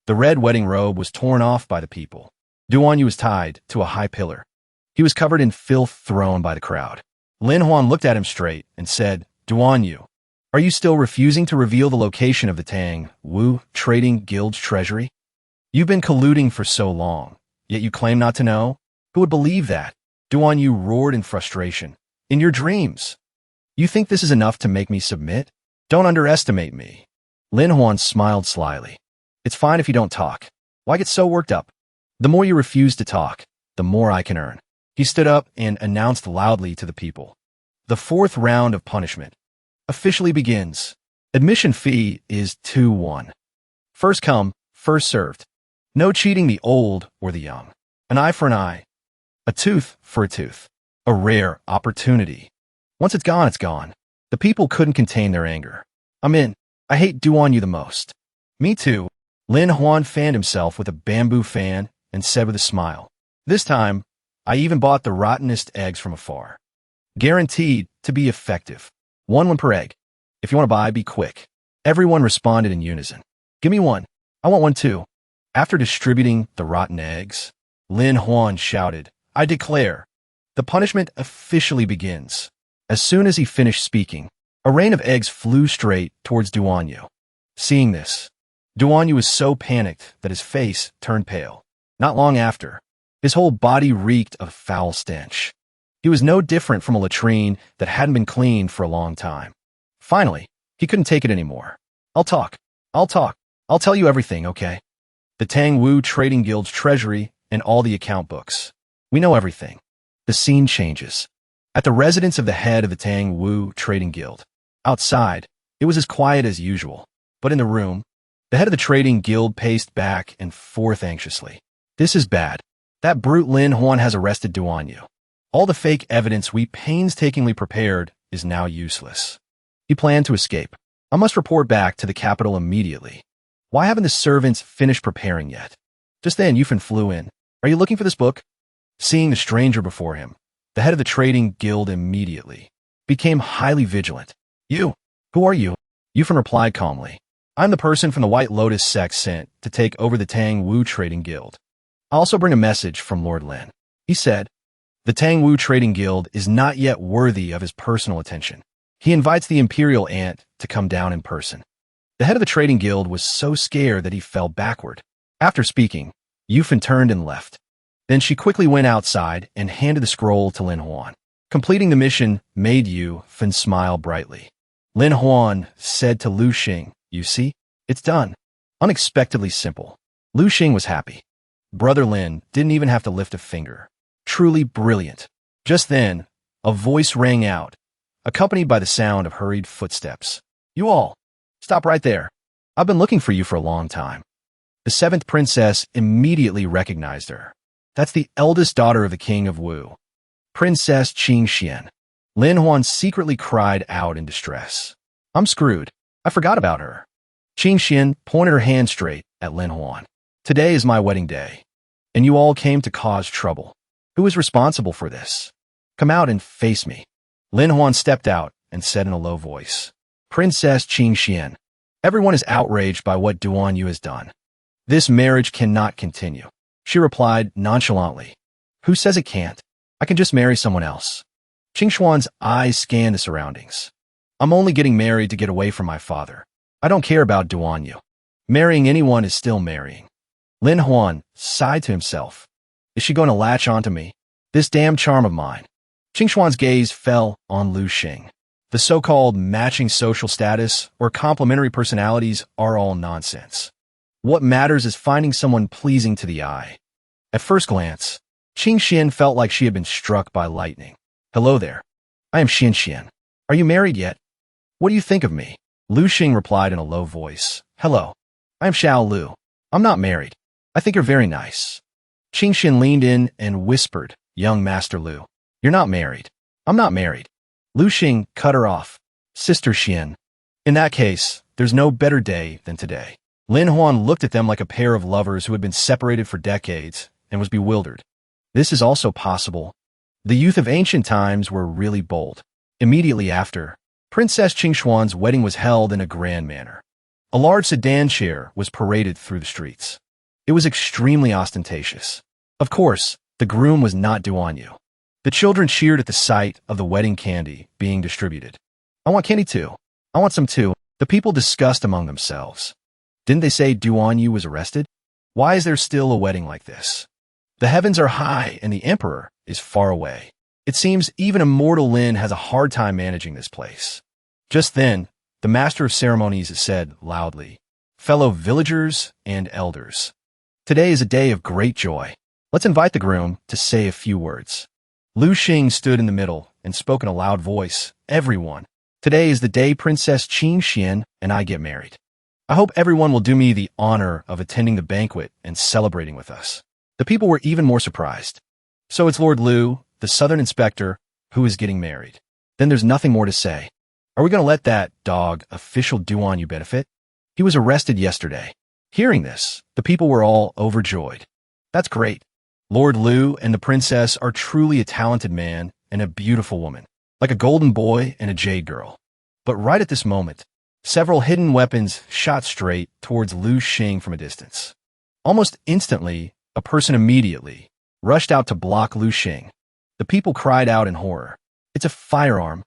The red wedding robe was torn off by the people. Duan Yu was tied to a high pillar. He was covered in filth thrown by the crowd. Lin Huan looked at him straight and said, Duan Yu, are you still refusing to reveal the location of the Tang Wu Trading Guild's treasury? You've been colluding for so long, yet you claim not to know? Who would believe that? Duan Yu roared in frustration. In your dreams. You think this is enough to make me submit? Don't underestimate me. Lin Huan smiled slyly. It's fine if you don't talk. Why get so worked up? The more you refuse to talk, the more I can earn. He stood up and announced loudly to the people. The 4th round of punishment officially begins. Admission fee is 2-1. First come, first served. No cheating the old or the young. An eye for an eye. A tooth for a tooth. A rare opportunity. Once it's gone, it's gone. The people couldn't contain their anger. I'm in. I hate Duan Yu the most. Me too. Lin Huan fanned himself with a bamboo fan and said with a smile. This time, I even bought the rottenest eggs from afar. Guaranteed to be effective. 1 per egg. If you want to buy, be quick. Everyone responded in unison. Give me one. I want one too. After distributing the rotten eggs, Lin Huan shouted, I declare, the punishment officially begins. As soon as he finished speaking, a rain of eggs flew straight towards Duan Yu. Seeing this, Duan Yu was so panicked that his face turned pale. Not long after, his whole body reeked of foul stench. He was no different from a latrine that hadn't been cleaned for a long time. Finally, he couldn't take it anymore. I'll talk. I'll tell you everything, okay? The Tang Wu Trading Guild's treasury and all the account books. We know everything. The scene changes. At the residence of the head of the Tang Wu Trading Guild. Outside, it was as quiet as usual. But in the room, the head of the trading guild paced back and forth anxiously. This is bad. That brute Lin Huan has arrested Duan Yu. All the fake evidence we painstakingly prepared is now useless. He planned to escape. I must report back to the capital immediately. Why haven't the servants finished preparing yet? Just then, Yufan flew in. Are you looking for this book? Seeing the stranger before him, the head of the trading guild immediately became highly vigilant. You? Who are you? Yufan replied calmly. I'm the person from the White Lotus sect sent to take over the Tang Wu Trading Guild. I also bring a message from Lord Lin. He said, the Tang Wu Trading Guild is not yet worthy of his personal attention. He invites the Imperial Ant to come down in person. The head of the trading guild was so scared that he fell backward. After speaking, Yufan turned and left. Then she quickly went outside and handed the scroll to Lin Huan. Completing the mission made Yufan smile brightly. Lin Huan said to Lu Xing, you see, it's done. Unexpectedly simple. Lu Xing was happy. Brother Lin didn't even have to lift a finger. Truly brilliant. Just then, a voice rang out, accompanied by the sound of hurried footsteps. You all, stop right there. I've been looking for you for a long time. The 7th princess immediately recognized her. That's the eldest daughter of the king of Wu, Princess Qing Xian. Lin Huan secretly cried out in distress. I'm screwed. I forgot about her. Qing Xian pointed her hand straight at Lin Huan. Today is my wedding day, and you all came to cause trouble. Who is responsible for this? Come out and face me. Lin Huan stepped out and said in a low voice, Princess Qing Xian, everyone is outraged by what Duan Yu has done. This marriage cannot continue. She replied nonchalantly. Who says it can't? I can just marry someone else. Qing Xuan's eyes scanned the surroundings. I'm only getting married to get away from my father. I don't care about Duan Yu. Marrying anyone is still marrying. Lin Huan sighed to himself. Is she going to latch onto me? This damn charm of mine. Qing Xuan's gaze fell on Lu Xing. The so-called matching social status or complementary personalities are all nonsense. What matters is finding someone pleasing to the eye. At first glance, Qing Xian felt like she had been struck by lightning. Hello there. I am Xian Xian. Are you married yet? What do you think of me? Lu Xing replied in a low voice. Hello. I am Xiao Lu. I'm not married. I think you're very nice. Qing Xian leaned in and whispered, Young Master Lu, you're not married. I'm not married. Lu Xing cut her off. Sister Xian. In that case, there's no better day than today. Lin Huan looked at them like a pair of lovers who had been separated for decades and was bewildered. This is also possible. The youth of ancient times were really bold. Immediately after, Princess Qing Xuan's wedding was held in a grand manner. A large sedan chair was paraded through the streets. It was extremely ostentatious. Of course, the groom was not Duan Yu. The children cheered at the sight of the wedding candy being distributed. I want candy too. I want some too. The people discussed among themselves. Didn't they say Duan Yu was arrested? Why is there still a wedding like this? The heavens are high and the emperor is far away. It seems even immortal Lin has a hard time managing this place. Just then, the master of ceremonies said loudly, Fellow villagers and elders, today is a day of great joy. Let's invite the groom to say a few words. Lu Xing stood in the middle and spoke in a loud voice. Everyone, today is the day Princess Qing Xian and I get married. I hope everyone will do me the honor of attending the banquet and celebrating with us. The people were even more surprised. So it's Lord Lu, the southern inspector, who is getting married. Then there's nothing more to say. Are we going to let that dog official Duan Yu benefit? He was arrested yesterday. Hearing this, the people were all overjoyed. That's great. Lord Lu and the princess are truly a talented man and a beautiful woman, like a golden boy and a jade girl. But right at this moment, several hidden weapons shot straight towards Lu Xing from a distance. Almost instantly, a person immediately rushed out to block Lu Xing. The people cried out in horror. It's a firearm.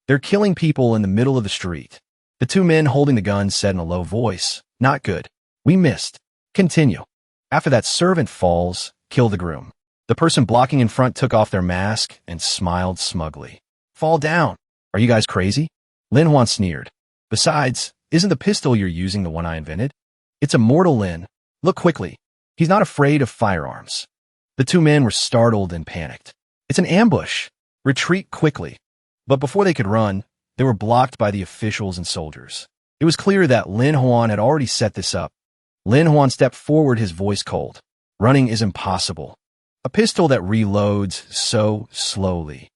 They're killing people in the middle of the street. The two men holding the gun said in a low voice, Not good. We missed. Continue. After that servant falls, kill the groom. The person blocking in front took off their mask and smiled smugly. Fall down. Are you guys crazy? Lin Huan sneered. Besides, isn't the pistol you're using the one I invented? It's a mortal Lin. Look quickly. He's not afraid of firearms. The two men were startled and panicked. It's an ambush. Retreat quickly. But before they could run, they were blocked by the officials and soldiers. It was clear that Lin Huan had already set this up. Lin Huan stepped forward, his voice cold. Running is impossible. A pistol that reloads so slowly.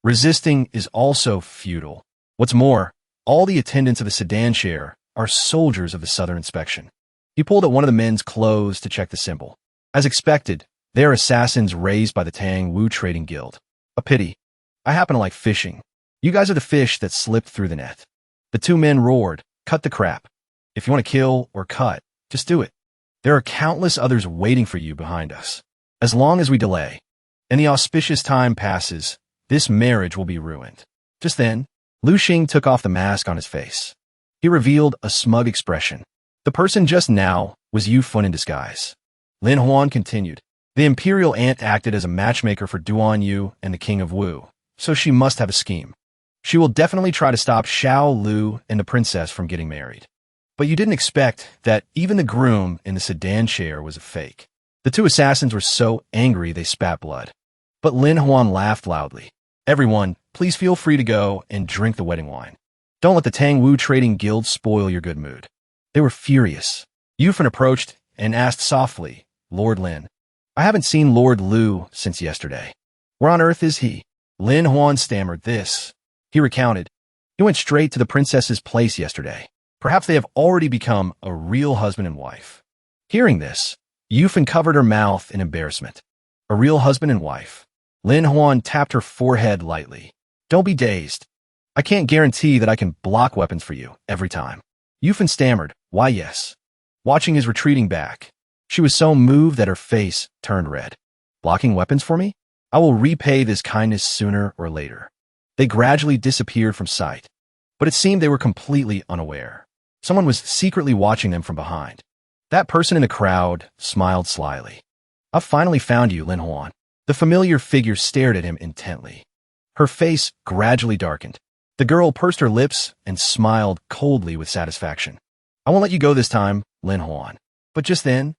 Resisting is also futile. What's more, all the attendants of the sedan chair are soldiers of the Southern Inspection. He pulled at one of the men's clothes to check the symbol. As expected, they are assassins raised by the Tang Wu Trading Guild. A pity. I happen to like fishing. You guys are the fish that slipped through the net. The two men roared, Cut the crap. If you want to kill or cut, just do it. There are countless others waiting for you behind us. As long as we delay, and the auspicious time passes, this marriage will be ruined. Just then, Lu Xing took off the mask on his face. He revealed a smug expression. The person just now was Yu Fun in disguise. Lin Huan continued. The Imperial aunt acted as a matchmaker for Duan Yu and the King of Wu, so she must have a scheme. She will definitely try to stop Xiao Lu and the princess from getting married. But you didn't expect that even the groom in the sedan chair was a fake. The two assassins were so angry they spat blood. But Lin Huan laughed loudly. Everyone, please feel free to go and drink the wedding wine. Don't let the Tang Wu Trading Guild spoil your good mood. They were furious. Yu Fun approached and asked softly, Lord Lin, I haven't seen Lord Lu since yesterday. Where on earth is he? Lin Huan stammered this. He recounted. He went straight to the princess's place yesterday. Perhaps they have already become a real husband and wife. Hearing this, Yufan covered her mouth in embarrassment. A real husband and wife. Lin Huan tapped her forehead lightly. Don't be dazed. I can't guarantee that I can block weapons for you every time. Yufan stammered, why yes. Watching his retreating back, she was so moved that her face turned red. Blocking weapons for me? I will repay this kindness sooner or later. They gradually disappeared from sight, but it seemed they were completely unaware. Someone was secretly watching them from behind. That person in the crowd smiled slyly. I've finally found you, Lin Huan. The familiar figure stared at him intently. Her face gradually darkened. The girl pursed her lips and smiled coldly with satisfaction. I won't let you go this time, Lin Huan. But just then,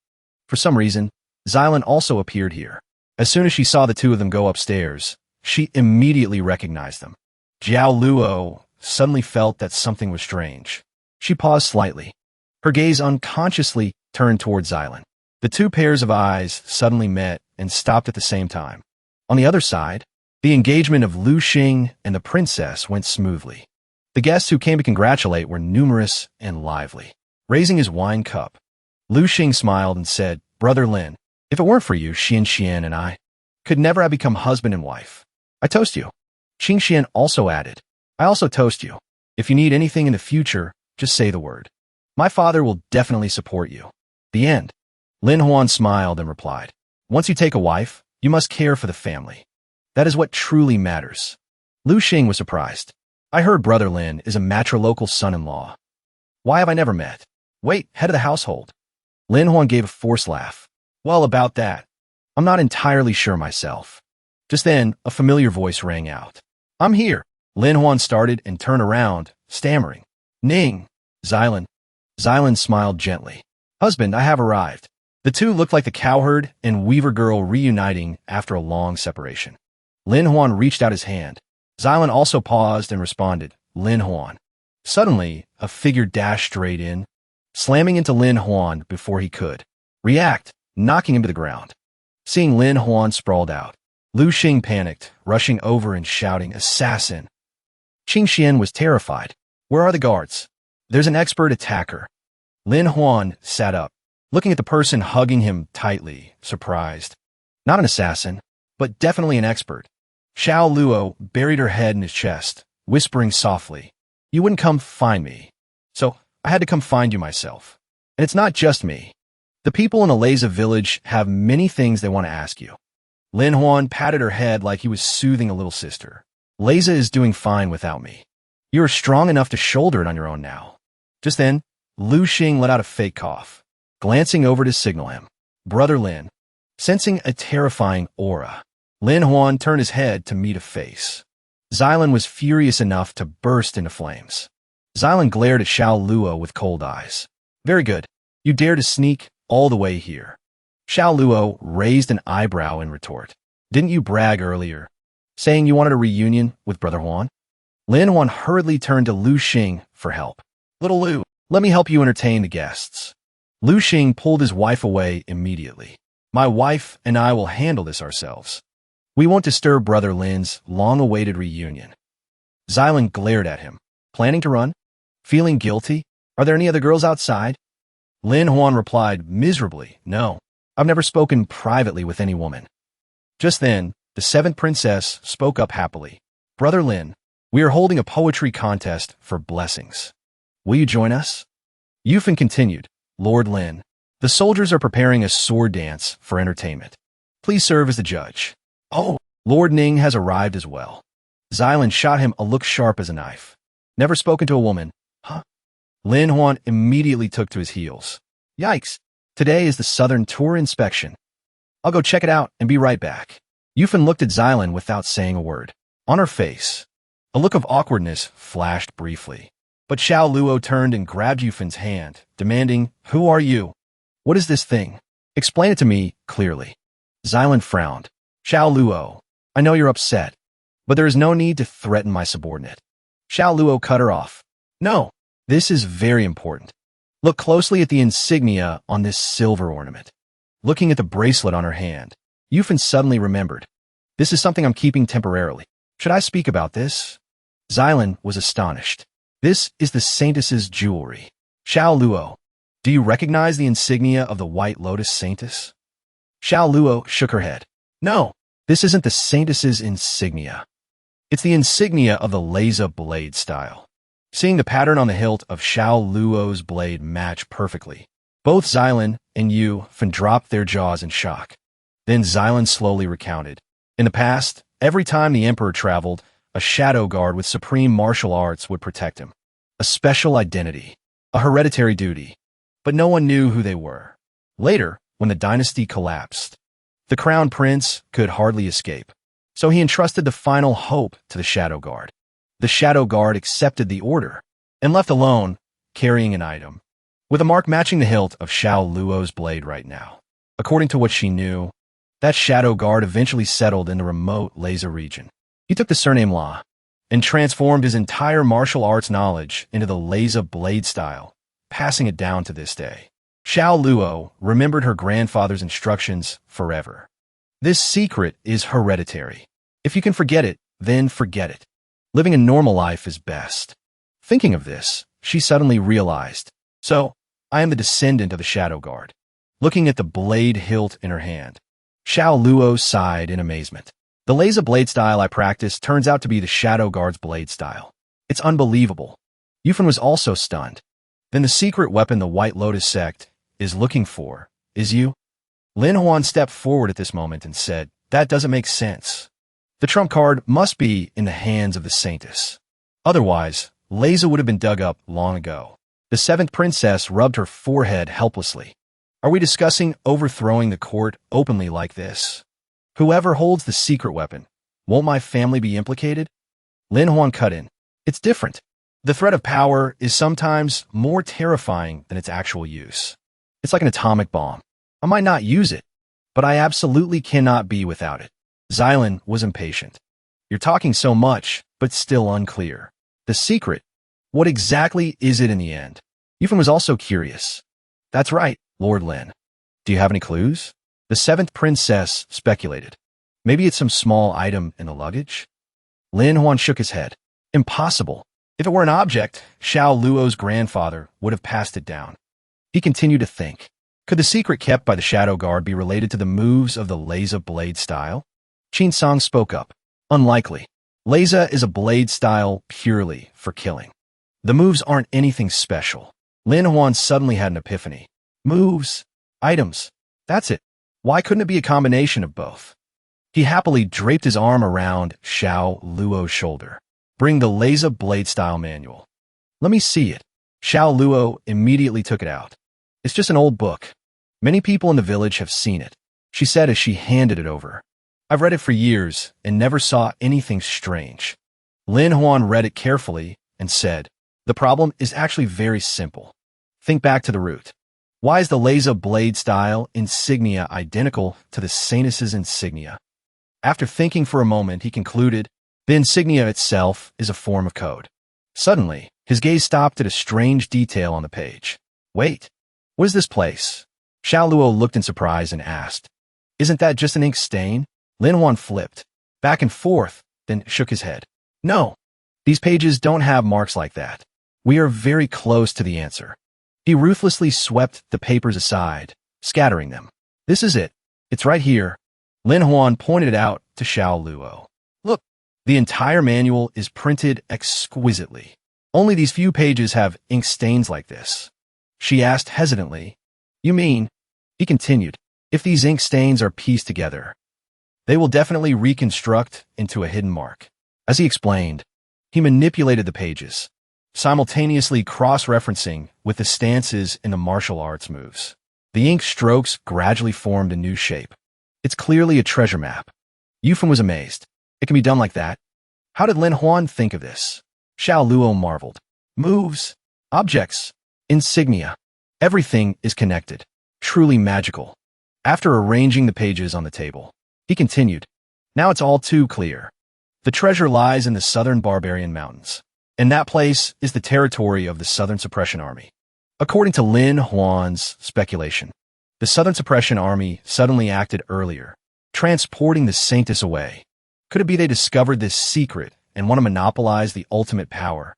for some reason, Xylan also appeared here. As soon as she saw the two of them go upstairs, she immediately recognized them. Jiao Luo suddenly felt that something was strange. She paused slightly. Her gaze unconsciously turned towards Xylan. The two pairs of eyes suddenly met and stopped at the same time. On the other side, the engagement of Lu Xing and the princess went smoothly. The guests who came to congratulate were numerous and lively. Raising his wine cup, Lu Xing smiled and said, Brother Lin, if it weren't for you, Xian and I could never have become husband and wife. I toast you. Qing Xian also added, I also toast you. If you need anything in the future, just say the word. My father will definitely support you. The end. Lin Huan smiled and replied, once you take a wife, you must care for the family. That is what truly matters. Lu Xing was surprised. I heard Brother Lin is a matrilocal son-in-law. Why have I never met? Wait, head of the household. Lin Huan gave a forced laugh. Well, about that, I'm not entirely sure myself. Just then, a familiar voice rang out. I'm here. Lin Huan started and turned around, stammering. Ning. Xylan. Xylan smiled gently. Husband, I have arrived. The two looked like the cowherd and weaver girl reuniting after a long separation. Lin Huan reached out his hand. Xylan also paused and responded, Lin Huan. Suddenly, a figure dashed straight in, slamming into Lin Huan before he could react, knocking him to the ground. Seeing Lin Huan sprawled out, Lu Xing panicked, rushing over and shouting, Assassin! Qing Xian was terrified. Where are the guards? There's an expert attacker. Lin Huan sat up, looking at the person hugging him tightly, surprised. Not an assassin, but definitely an expert. Xiao Luo buried her head in his chest, whispering softly, You wouldn't come find me, so I had to come find you myself. And it's not just me. The people in Aleza village have many things they want to ask you. Lin Huan patted her head like he was soothing a little sister. Aleza is doing fine without me. You are strong enough to shoulder it on your own now. Just then, Lu Xing let out a fake cough, glancing over to signal him. Brother Lin. Sensing a terrifying aura, Lin Huan turned his head to meet a face. Xylan was furious enough to burst into flames. Xylan glared at Xiao Luo with cold eyes. Very good. You dare to sneak all the way here. Xiao Luo raised an eyebrow in retort. Didn't you brag earlier, saying you wanted a reunion with Brother Huan? Lin Huan hurriedly turned to Lu Xing for help. Little Lu, let me help you entertain the guests. Lu Xing pulled his wife away immediately. My wife and I will handle this ourselves. We won't disturb Brother Lin's long-awaited reunion. Xylan glared at him. Planning to run? Feeling guilty? Are there any other girls outside? Lin Huan replied miserably, No, I've never spoken privately with any woman. Just then, the seventh princess spoke up happily. Brother Lin, we are holding a poetry contest for blessings. Will you join us? Yufan continued, Lord Lin, the soldiers are preparing a sword dance for entertainment. Please serve as the judge. Oh, Lord Ning has arrived as well. Xylan shot him a look sharp as a knife. Never spoken to a woman, huh? Lin Huan immediately took to his heels. Yikes, today is the Southern Tour inspection. I'll go check it out and be right back. Yufan looked at Xylan without saying a word. On her face, a look of awkwardness flashed briefly. But Xiao Luo turned and grabbed Yufan's hand, demanding, Who are you? What is this thing? Explain it to me clearly. Xylan frowned. Xiao Luo, I know you're upset, but there is no need to threaten my subordinate. Xiao Luo cut her off. No, this is very important. Look closely at the insignia on this silver ornament. Looking at the bracelet on her hand, Yufan suddenly remembered. This is something I'm keeping temporarily. Should I speak about this? Xylan was astonished. This is the Saintess's jewelry. Xiao Luo, do you recognize the insignia of the White Lotus Saintess? Xiao Luo shook her head. No, this isn't the Saintess's insignia. It's the insignia of the laser blade style. Seeing the pattern on the hilt of Xiao Luo's blade match perfectly, both Xylan and Yufan dropped their jaws in shock. Then Xylan slowly recounted. In the past, every time the Emperor traveled, a shadow guard with supreme martial arts would protect him. A special identity, a hereditary duty. But no one knew who they were. Later, when the dynasty collapsed, the crown prince could hardly escape. So he entrusted the final hope to the shadow guard. The shadow guard accepted the order and left alone, carrying an item, with a mark matching the hilt of Xiao Luo's blade right now. According to what she knew, that shadow guard eventually settled in the remote laser region. He took the surname La and transformed his entire martial arts knowledge into the laser blade style, passing it down to this day. Xiao Luo remembered her grandfather's instructions forever. This secret is hereditary. If you can forget it, then forget it. Living a normal life is best. Thinking of this, she suddenly realized, so, I am the descendant of the shadow guard. Looking at the blade hilt in her hand, Xiao Luo sighed in amazement. The laser blade style I practice turns out to be the shadow guard's blade style. It's unbelievable. Yufan was also stunned. Then the secret weapon the White Lotus sect is looking for is you? Lin Huan stepped forward at this moment and said, that doesn't make sense. The trump card must be in the hands of the Saintess. Otherwise, Laser would have been dug up long ago. The seventh princess rubbed her forehead helplessly. Are we discussing overthrowing the court openly like this? Whoever holds the secret weapon, won't my family be implicated? Lin Huan cut in. It's different. The threat of power is sometimes more terrifying than its actual use. It's like an atomic bomb. I might not use it, but I absolutely cannot be without it. Xylan was impatient. You're talking so much, but still unclear. The secret, what exactly is it in the end? Yufan was also curious. That's right, Lord Lin. Do you have any clues? The seventh princess speculated. Maybe it's some small item in the luggage? Lin Huan shook his head. Impossible. If it were an object, Xiao Luo's grandfather would have passed it down. He continued to think. Could the secret kept by the shadow guard be related to the moves of the laser blade style? Qin Song spoke up. Unlikely. Laser is a blade style purely for killing. The moves aren't anything special. Lin Huan suddenly had an epiphany. Moves. Items. That's it. Why couldn't it be a combination of both? He happily draped his arm around Xiao Luo's shoulder. Bring the laser blade style manual. Let me see it. Xiao Luo immediately took it out. It's just an old book. Many people in the village have seen it, she said as she handed it over. I've read it for years and never saw anything strange. Lin Huan read it carefully and said, the problem is actually very simple. Think back to the root. Why is the laser blade style insignia identical to the Saintess's insignia? After thinking for a moment, he concluded, the insignia itself is a form of code. Suddenly, his gaze stopped at a strange detail on the page. Wait, what is this place? Xiao Luo looked in surprise and asked, isn't that just an ink stain? Lin Huan flipped back and forth, then shook his head. No, these pages don't have marks like that. We are very close to the answer. He ruthlessly swept the papers aside, scattering them. This is it. It's right here. Lin Huan pointed it out to Xiao Luo. Look, the entire manual is printed exquisitely. Only these few pages have ink stains like this. She asked hesitantly. You mean? He continued. If these ink stains are pieced together, they will definitely reconstruct into a hidden mark. As he explained, he manipulated the pages, simultaneously cross-referencing with the stances in the martial arts moves. The ink strokes gradually formed a new shape. It's clearly a treasure map. Yufan was amazed. It can be done like that? How did Lin Huan think of this? Xiao Luo marveled. Moves, objects, insignia. Everything is connected. Truly magical. After arranging the pages on the table, he continued. Now it's all too clear. The treasure lies in the southern barbarian mountains, and that place is the territory of the Southern Suppression Army. According to Lin Huan's speculation, The Southern Suppression Army suddenly acted earlier, transporting the Saintess away. Could it be they discovered this secret and want to monopolize the ultimate power?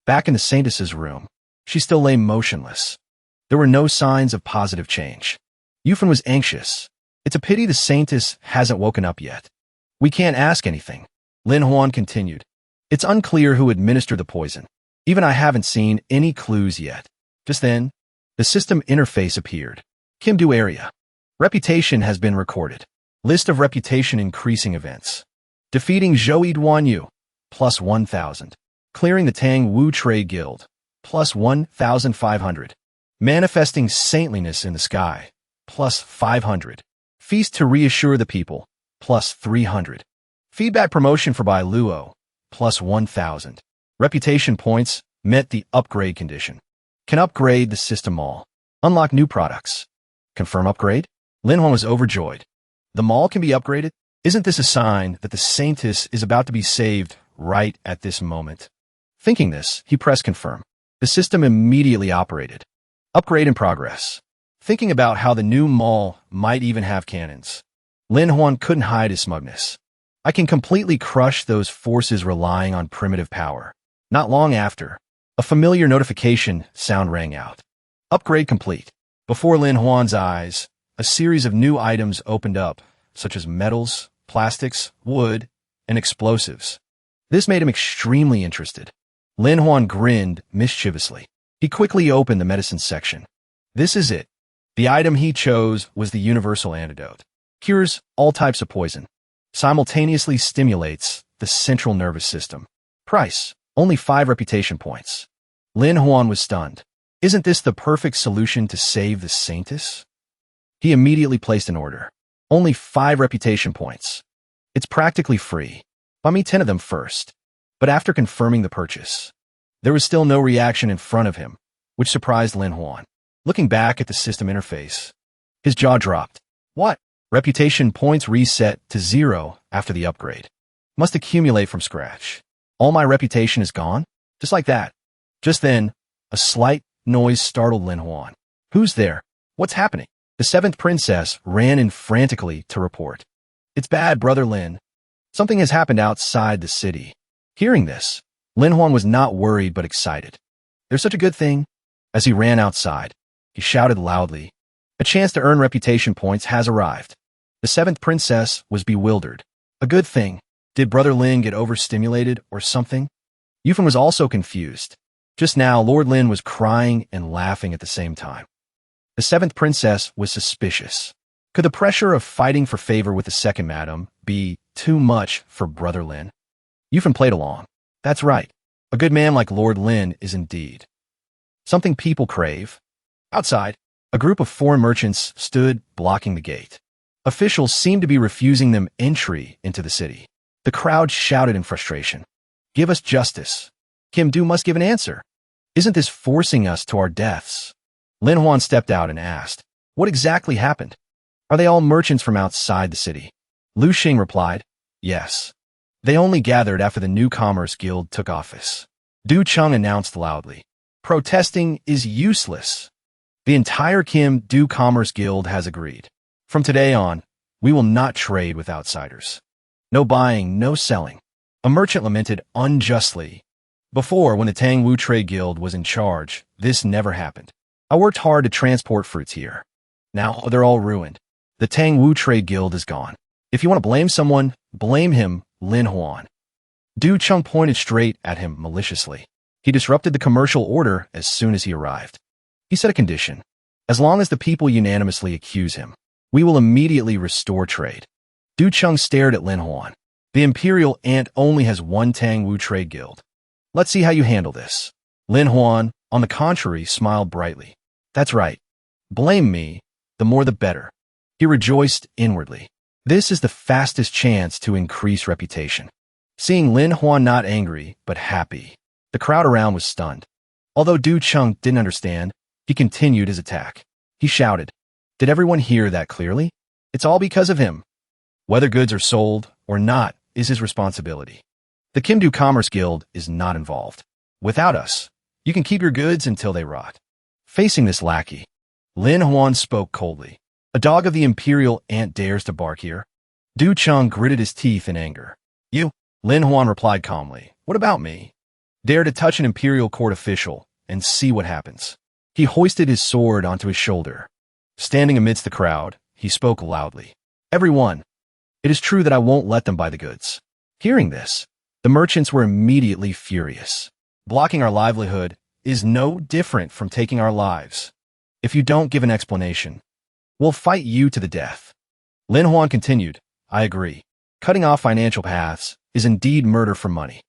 Back in the Saintess's room, she still lay motionless. There were no signs of positive change. Yufan was anxious. It's a pity the Saintess hasn't woken up yet. We can't ask anything. Lin Huan continued. It's unclear who administered the poison. Even I haven't seen any clues yet. Just then, the system interface appeared. Kimdu area. Reputation has been recorded. List of reputation increasing events. Defeating Zhou Duanyu, plus 1,000. Clearing the Tang Wu Trade Guild, plus 1,500. Manifesting saintliness in the sky, plus 500. Feast to reassure the people, plus 300. Feedback promotion for Bai Luo, plus 1,000. Reputation points met the upgrade condition. Can upgrade the system mall. Unlock new products. Confirm upgrade? Lin Huan was overjoyed. The mall can be upgraded? Isn't this a sign that the Saintess is about to be saved right at this moment? Thinking this, he pressed confirm. The system immediately operated. Upgrade in progress. Thinking about how the new mall might even have cannons, Lin Huan couldn't hide his smugness. I can completely crush those forces relying on primitive power. Not long after, a familiar notification sound rang out. Upgrade complete. Before Lin Huan's eyes, a series of new items opened up, such as metals, plastics, wood, and explosives. This made him extremely interested. Lin Huan grinned mischievously. He quickly opened the medicine section. This is it. The item he chose was the universal antidote. Cures all types of poison. Simultaneously stimulates the central nervous system. Price, only 5 reputation points. Lin Huan was stunned. Isn't this the perfect solution to save the Saintess? He immediately placed an order. Only 5 reputation points. It's practically free. Buy me 10 of them first. But after confirming the purchase, there was still no reaction in front of him, which surprised Lin Huan. Looking back at the system interface, his jaw dropped. What? Reputation points reset to 0 after the upgrade. Must accumulate from scratch. All my reputation is gone? Just like that. Just then, a slight noise startled Lin Huan. Who's there? What's happening? The 7th princess ran in frantically to report. It's bad, Brother Lin. Something has happened outside the city. Hearing this, Lin Huan was not worried but excited. There's such a good thing. As he ran outside, he shouted loudly. A chance to earn reputation points has arrived. The 7th princess was bewildered. A good thing. Did Brother Lin get overstimulated or something? Yufan was also confused. Just now, Lord Lin was crying and laughing at the same time. The 7th princess was suspicious. Could the pressure of fighting for favor with the 2nd madam be too much for Brother Lin? Yufan played along. That's right. A good man like Lord Lin is indeed something people crave. Outside, a group of foreign merchants stood blocking the gate. Officials seemed to be refusing them entry into the city. The crowd shouted in frustration. Give us justice. Kim Du must give an answer. Isn't this forcing us to our deaths? Lin Huan stepped out and asked, what exactly happened? Are they all merchants from outside the city? Lu Xing replied, yes. They only gathered after the new Commerce Guild took office. Du Cheng announced loudly, protesting is useless. The entire Kim Du Commerce Guild has agreed. From today on, we will not trade with outsiders. No buying, no selling. A merchant lamented unjustly. Before, when the Tang Wu Trade Guild was in charge, this never happened. I worked hard to transport fruits here. Now they're all ruined. The Tang Wu Trade Guild is gone. If you want to blame someone, blame him, Lin Huan. Du Cheng pointed straight at him maliciously. He disrupted the commercial order as soon as he arrived. He set a condition. As long as the people unanimously accuse him, we will immediately restore trade. Du Cheng stared at Lin Huan. The Imperial Ant only has 1 Tang Wu Trade Guild. Let's see how you handle this. Lin Huan, on the contrary, smiled brightly. That's right. Blame me, the more the better. He rejoiced inwardly. This is the fastest chance to increase reputation. Seeing Lin Huan not angry, but happy, the crowd around was stunned. Although Du Cheng didn't understand, he continued his attack. He shouted, did everyone hear that clearly? It's all because of him. Whether goods are sold or not is his responsibility. The Kim Du Commerce Guild is not involved. Without us, you can keep your goods until they rot. Facing this lackey, Lin Huan spoke coldly. A dog of the Imperial ant dares to bark here? Du Cheng gritted his teeth in anger. You? Lin Huan replied calmly. What about me? Dare to touch an Imperial court official and see what happens. He hoisted his sword onto his shoulder. Standing amidst the crowd, he spoke loudly. Everyone, it is true that I won't let them buy the goods. Hearing this, the merchants were immediately furious. Blocking our livelihood is no different from taking our lives. If you don't give an explanation, we'll fight you to the death. Lin Huan continued, I agree. Cutting off financial paths is indeed murder for money.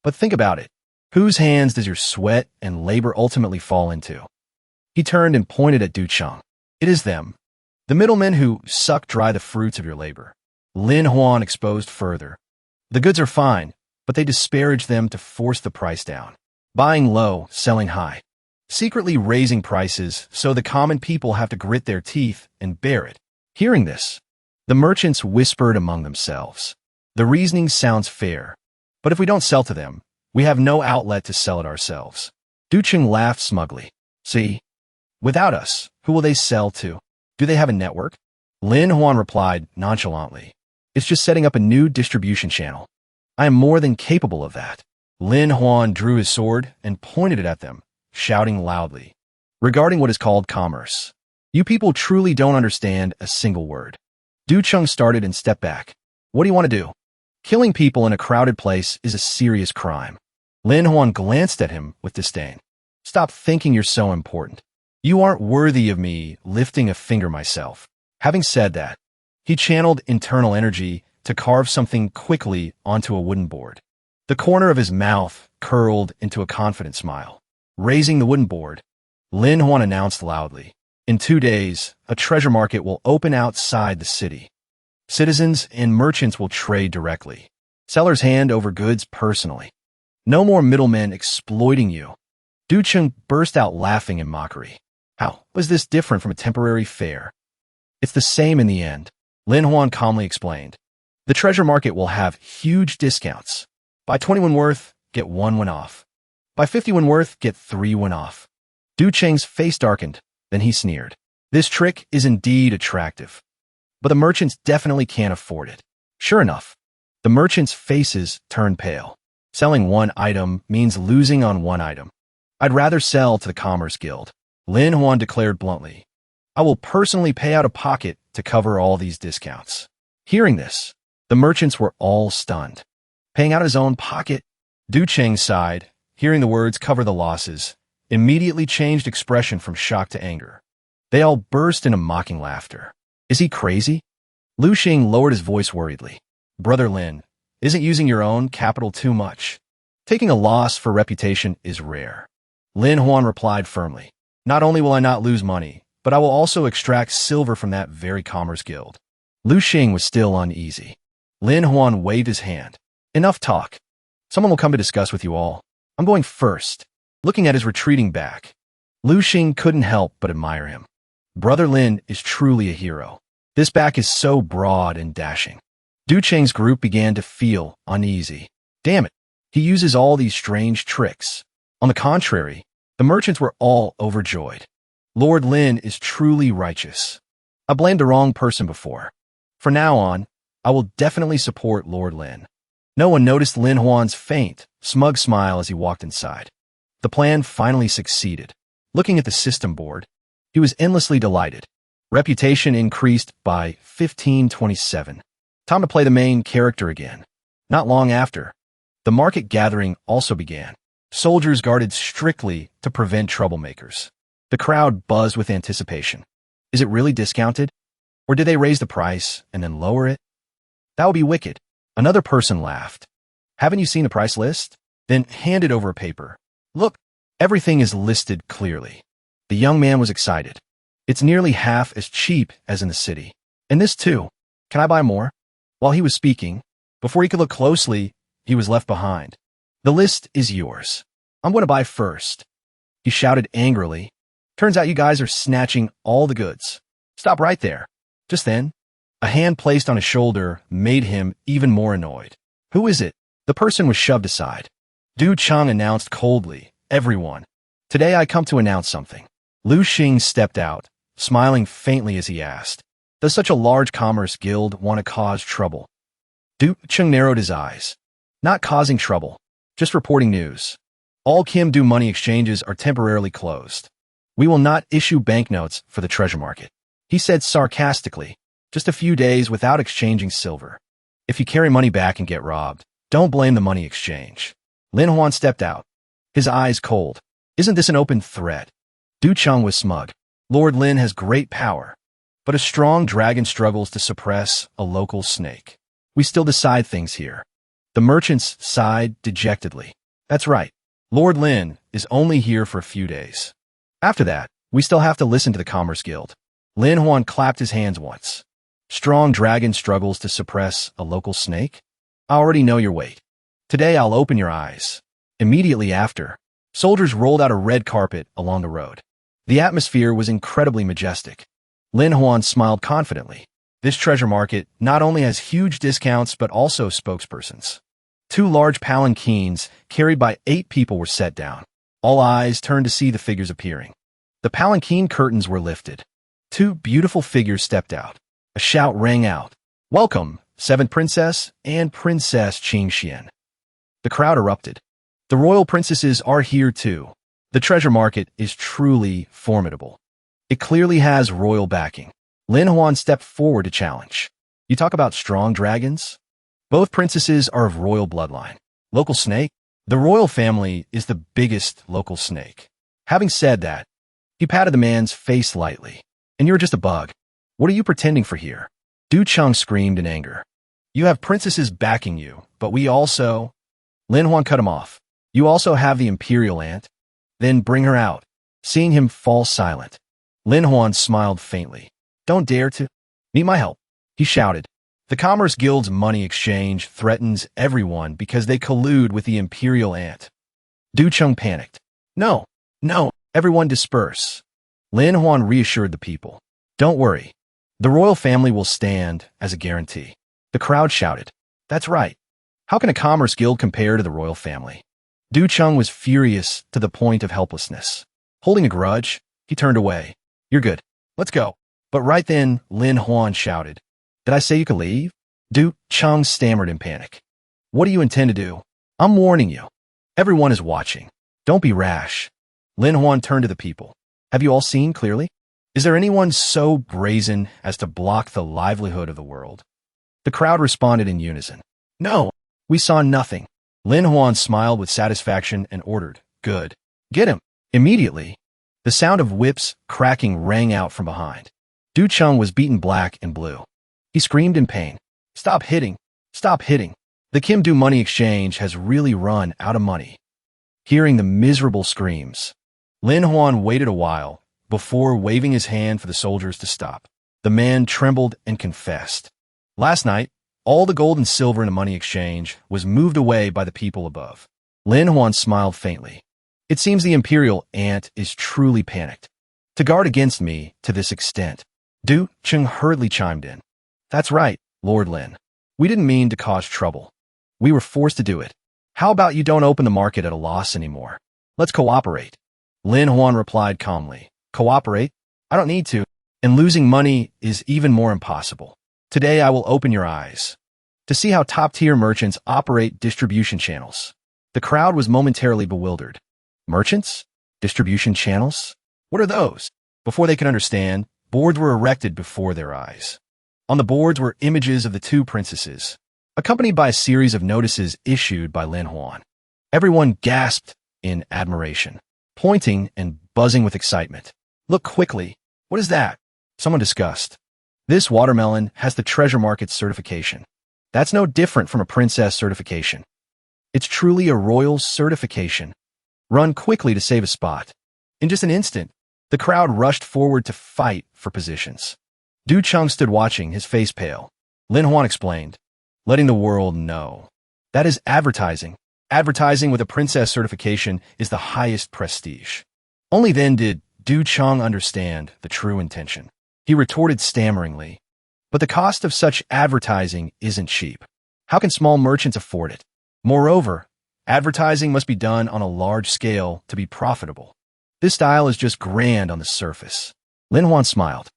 But think about it. Whose hands does your sweat and labor ultimately fall into? He turned and pointed at Du Cheng. It is them. The middlemen who suck dry the fruits of your labor. Lin Huan exposed further. The goods are fine, but they disparage them to force the price down. Buying low, selling high. Secretly raising prices so the common people have to grit their teeth and bear it. Hearing this, the merchants whispered among themselves. The reasoning sounds fair, but if we don't sell to them, we have no outlet to sell it ourselves. Du Cheng laughed smugly. See? Without us, who will they sell to? Do they have a network? Lin Huan replied nonchalantly. It's just setting up a new distribution channel. I am more than capable of that. Lin Huan drew his sword and pointed it at them, shouting loudly. Regarding what is called commerce, you people truly don't understand a single word. Du Cheng started and stepped back. What do you want to do? Killing people in a crowded place is a serious crime. Lin Huan glanced at him with disdain. Stop thinking you're so important. You aren't worthy of me lifting a finger myself. Having said that, he channeled internal energy to carve something quickly onto a wooden board. The corner of his mouth curled into a confident smile. Raising the wooden board, Lin Huan announced loudly, in 2 days, a treasure market will open outside the city. Citizens and merchants will trade directly. Sellers hand over goods personally. No more middlemen exploiting you. Du Cheng burst out laughing in mockery. How was this different from a temporary fair? It's the same in the end, Lin Huan calmly explained. The treasure market will have huge discounts. Buy 20 when worth, get 1 when off. Buy 50 when worth, get 3 when off. Du Cheng's face darkened, then he sneered. This trick is indeed attractive, but the merchants definitely can't afford it. Sure enough, the merchants' faces turned pale. Selling 1 item means losing on 1 item. I'd rather sell to the Commerce Guild, Lin Huan declared bluntly. I will personally pay out of pocket to cover all these discounts. Hearing this, the merchants were all stunned. Paying out of his own pocket? Du Cheng sighed, hearing the words cover the losses, immediately changed expression from shock to anger. They all burst into mocking laughter. Is he crazy? Lu Xing lowered his voice worriedly. Brother Lin, isn't using your own capital too much? Taking a loss for reputation is rare. Lin Huan replied firmly. Not only will I not lose money, but I will also extract silver from that very Commerce Guild. Lu Xing was still uneasy. Lin Huan waved his hand. Enough talk. Someone will come to discuss with you all. I'm going first. Looking at his retreating back, Lu Xing couldn't help but admire him. Brother Lin is truly a hero. This back is so broad and dashing. Du Cheng's group began to feel uneasy. Damn it, he uses all these strange tricks. On the contrary, the merchants were all overjoyed. Lord Lin is truly righteous. I blamed the wrong person before. From now on, I will definitely support Lord Lin. No one noticed Lin Huan's faint, smug smile as he walked inside. The plan finally succeeded. Looking at the system board, he was endlessly delighted. Reputation increased by 1527. Time to play the main character again. Not long after, the market gathering also began. Soldiers guarded strictly to prevent troublemakers. The crowd buzzed with anticipation. Is it really discounted? Or did they raise the price and then lower it? That would be wicked. Another person laughed. Haven't you seen the price list? Then handed over a paper. Look, everything is listed clearly. The young man was excited. It's nearly half as cheap as in the city. And this too. Can I buy more? While he was speaking, before he could look closely, he was left behind. The list is yours. I'm going to buy first. He shouted angrily. Turns out you guys are snatching all the goods. Stop right there. Just then, a hand placed on his shoulder made him even more annoyed. Who is it? The person was shoved aside. Du Cheng announced coldly, everyone. Today I come to announce something. Lu Xing stepped out, smiling faintly as he asked, "Does such a large commerce guild want to cause trouble?" Du Chung narrowed his eyes. "Not causing trouble, just reporting news. All Kim Do money exchanges are temporarily closed. We will not issue banknotes for the treasure market," he said sarcastically. "Just a few days without exchanging silver. If you carry money back and get robbed, don't blame the money exchange." Lin Huan stepped out, his eyes cold. "Isn't this an open threat?" Du Chung was smug. "Lord Lin has great power, but a strong dragon struggles to suppress a local snake. We still decide things here." The merchants sighed dejectedly. "That's right. Lord Lin is only here for a few days. After that, we still have to listen to the Commerce Guild." Lin Huan clapped his hands once. "Strong dragon struggles to suppress a local snake? I already know your weight. Today I'll open your eyes." Immediately after, soldiers rolled out a red carpet along the road. The atmosphere was incredibly majestic. Lin Huan smiled confidently. This treasure market not only has huge discounts but also spokespersons. 2 large palanquins carried by 8 people were set down. All eyes turned to see the figures appearing. The palanquin curtains were lifted. 2 beautiful figures stepped out. A shout rang out. "Welcome, 7th Princess and Princess Qingxian." The crowd erupted. "The royal princesses are here too." The treasure market is truly formidable. It clearly has royal backing. Lin Huan stepped forward to challenge. "You talk about strong dragons? Both princesses are of royal bloodline. Local snake? The royal family is the biggest local snake." Having said that, he patted the man's face lightly. "And you're just a bug. What are you pretending for here?" Du Chung screamed in anger. "You have princesses backing you, but we also—" Lin Huan cut him off. "You also have the Imperial aunt? Then bring her out." Seeing him fall silent, Lin Huan smiled faintly. "Don't dare to need my help," he shouted. "The Commerce Guild's money exchange threatens everyone because they collude with the Imperial aunt." Du Chung panicked. No, everyone disperse." Lin Huan reassured the people. "Don't worry. The royal family will stand as a guarantee." The crowd shouted. "That's right. How can a Commerce Guild compare to the royal family?" Du Chung was furious to the point of helplessness. Holding a grudge, he turned away. "You're good. Let's go." But right then, Lin Huan shouted, "Did I say you could leave?" Du Chung stammered in panic. "What do you intend to do?" "I'm warning you. Everyone is watching. Don't be rash." Lin Huan turned to the people. "Have you all seen clearly? Is there anyone so brazen as to block the livelihood of the world?" The crowd responded in unison. "No, we saw nothing." Lin Huan smiled with satisfaction and ordered, "Good. Get him." Immediately, the sound of whips cracking rang out from behind. Du Chung was beaten black and blue. He screamed in pain. "Stop hitting! Stop hitting! The Kim Do money exchange has really run out of money." Hearing the miserable screams, Lin Huan waited a while before waving his hand for the soldiers to stop. The man trembled and confessed. "Last night, all the gold and silver in the money exchange was moved away by the people above." Lin Huan smiled faintly. "It seems the Imperial aunt is truly panicked. To guard against me to this extent." Du Chung hurriedly chimed in. "That's right, Lord Lin. We didn't mean to cause trouble. We were forced to do it. How about you don't open the market at a loss anymore? Let's cooperate." Lin Huan replied calmly. "Cooperate? I don't need to. And losing money is even more impossible. Today I will open your eyes to see how top-tier merchants operate distribution channels." The crowd was momentarily bewildered. Merchants? Distribution channels? What are those? Before they could understand, boards were erected before their eyes. On the boards were images of the 2 princesses, accompanied by a series of notices issued by Lin Huan. Everyone gasped in admiration, pointing and buzzing with excitement. "Look quickly. What is that?" Someone discussed. "This watermelon has the treasure market certification. That's no different from a princess certification. It's truly a royal certification. Run quickly to save a spot." In just an instant, the crowd rushed forward to fight for positions. Du Chung stood watching, his face pale. Lin Huan explained, letting the world know. "That is advertising. Advertising with a princess certification is the highest prestige." Only then did Du Chung understand the true intention. He retorted stammeringly, "But the cost of such advertising isn't cheap. How can small merchants afford it? Moreover, advertising must be done on a large scale to be profitable. This style is just grand on the surface. Lin Huan smiled.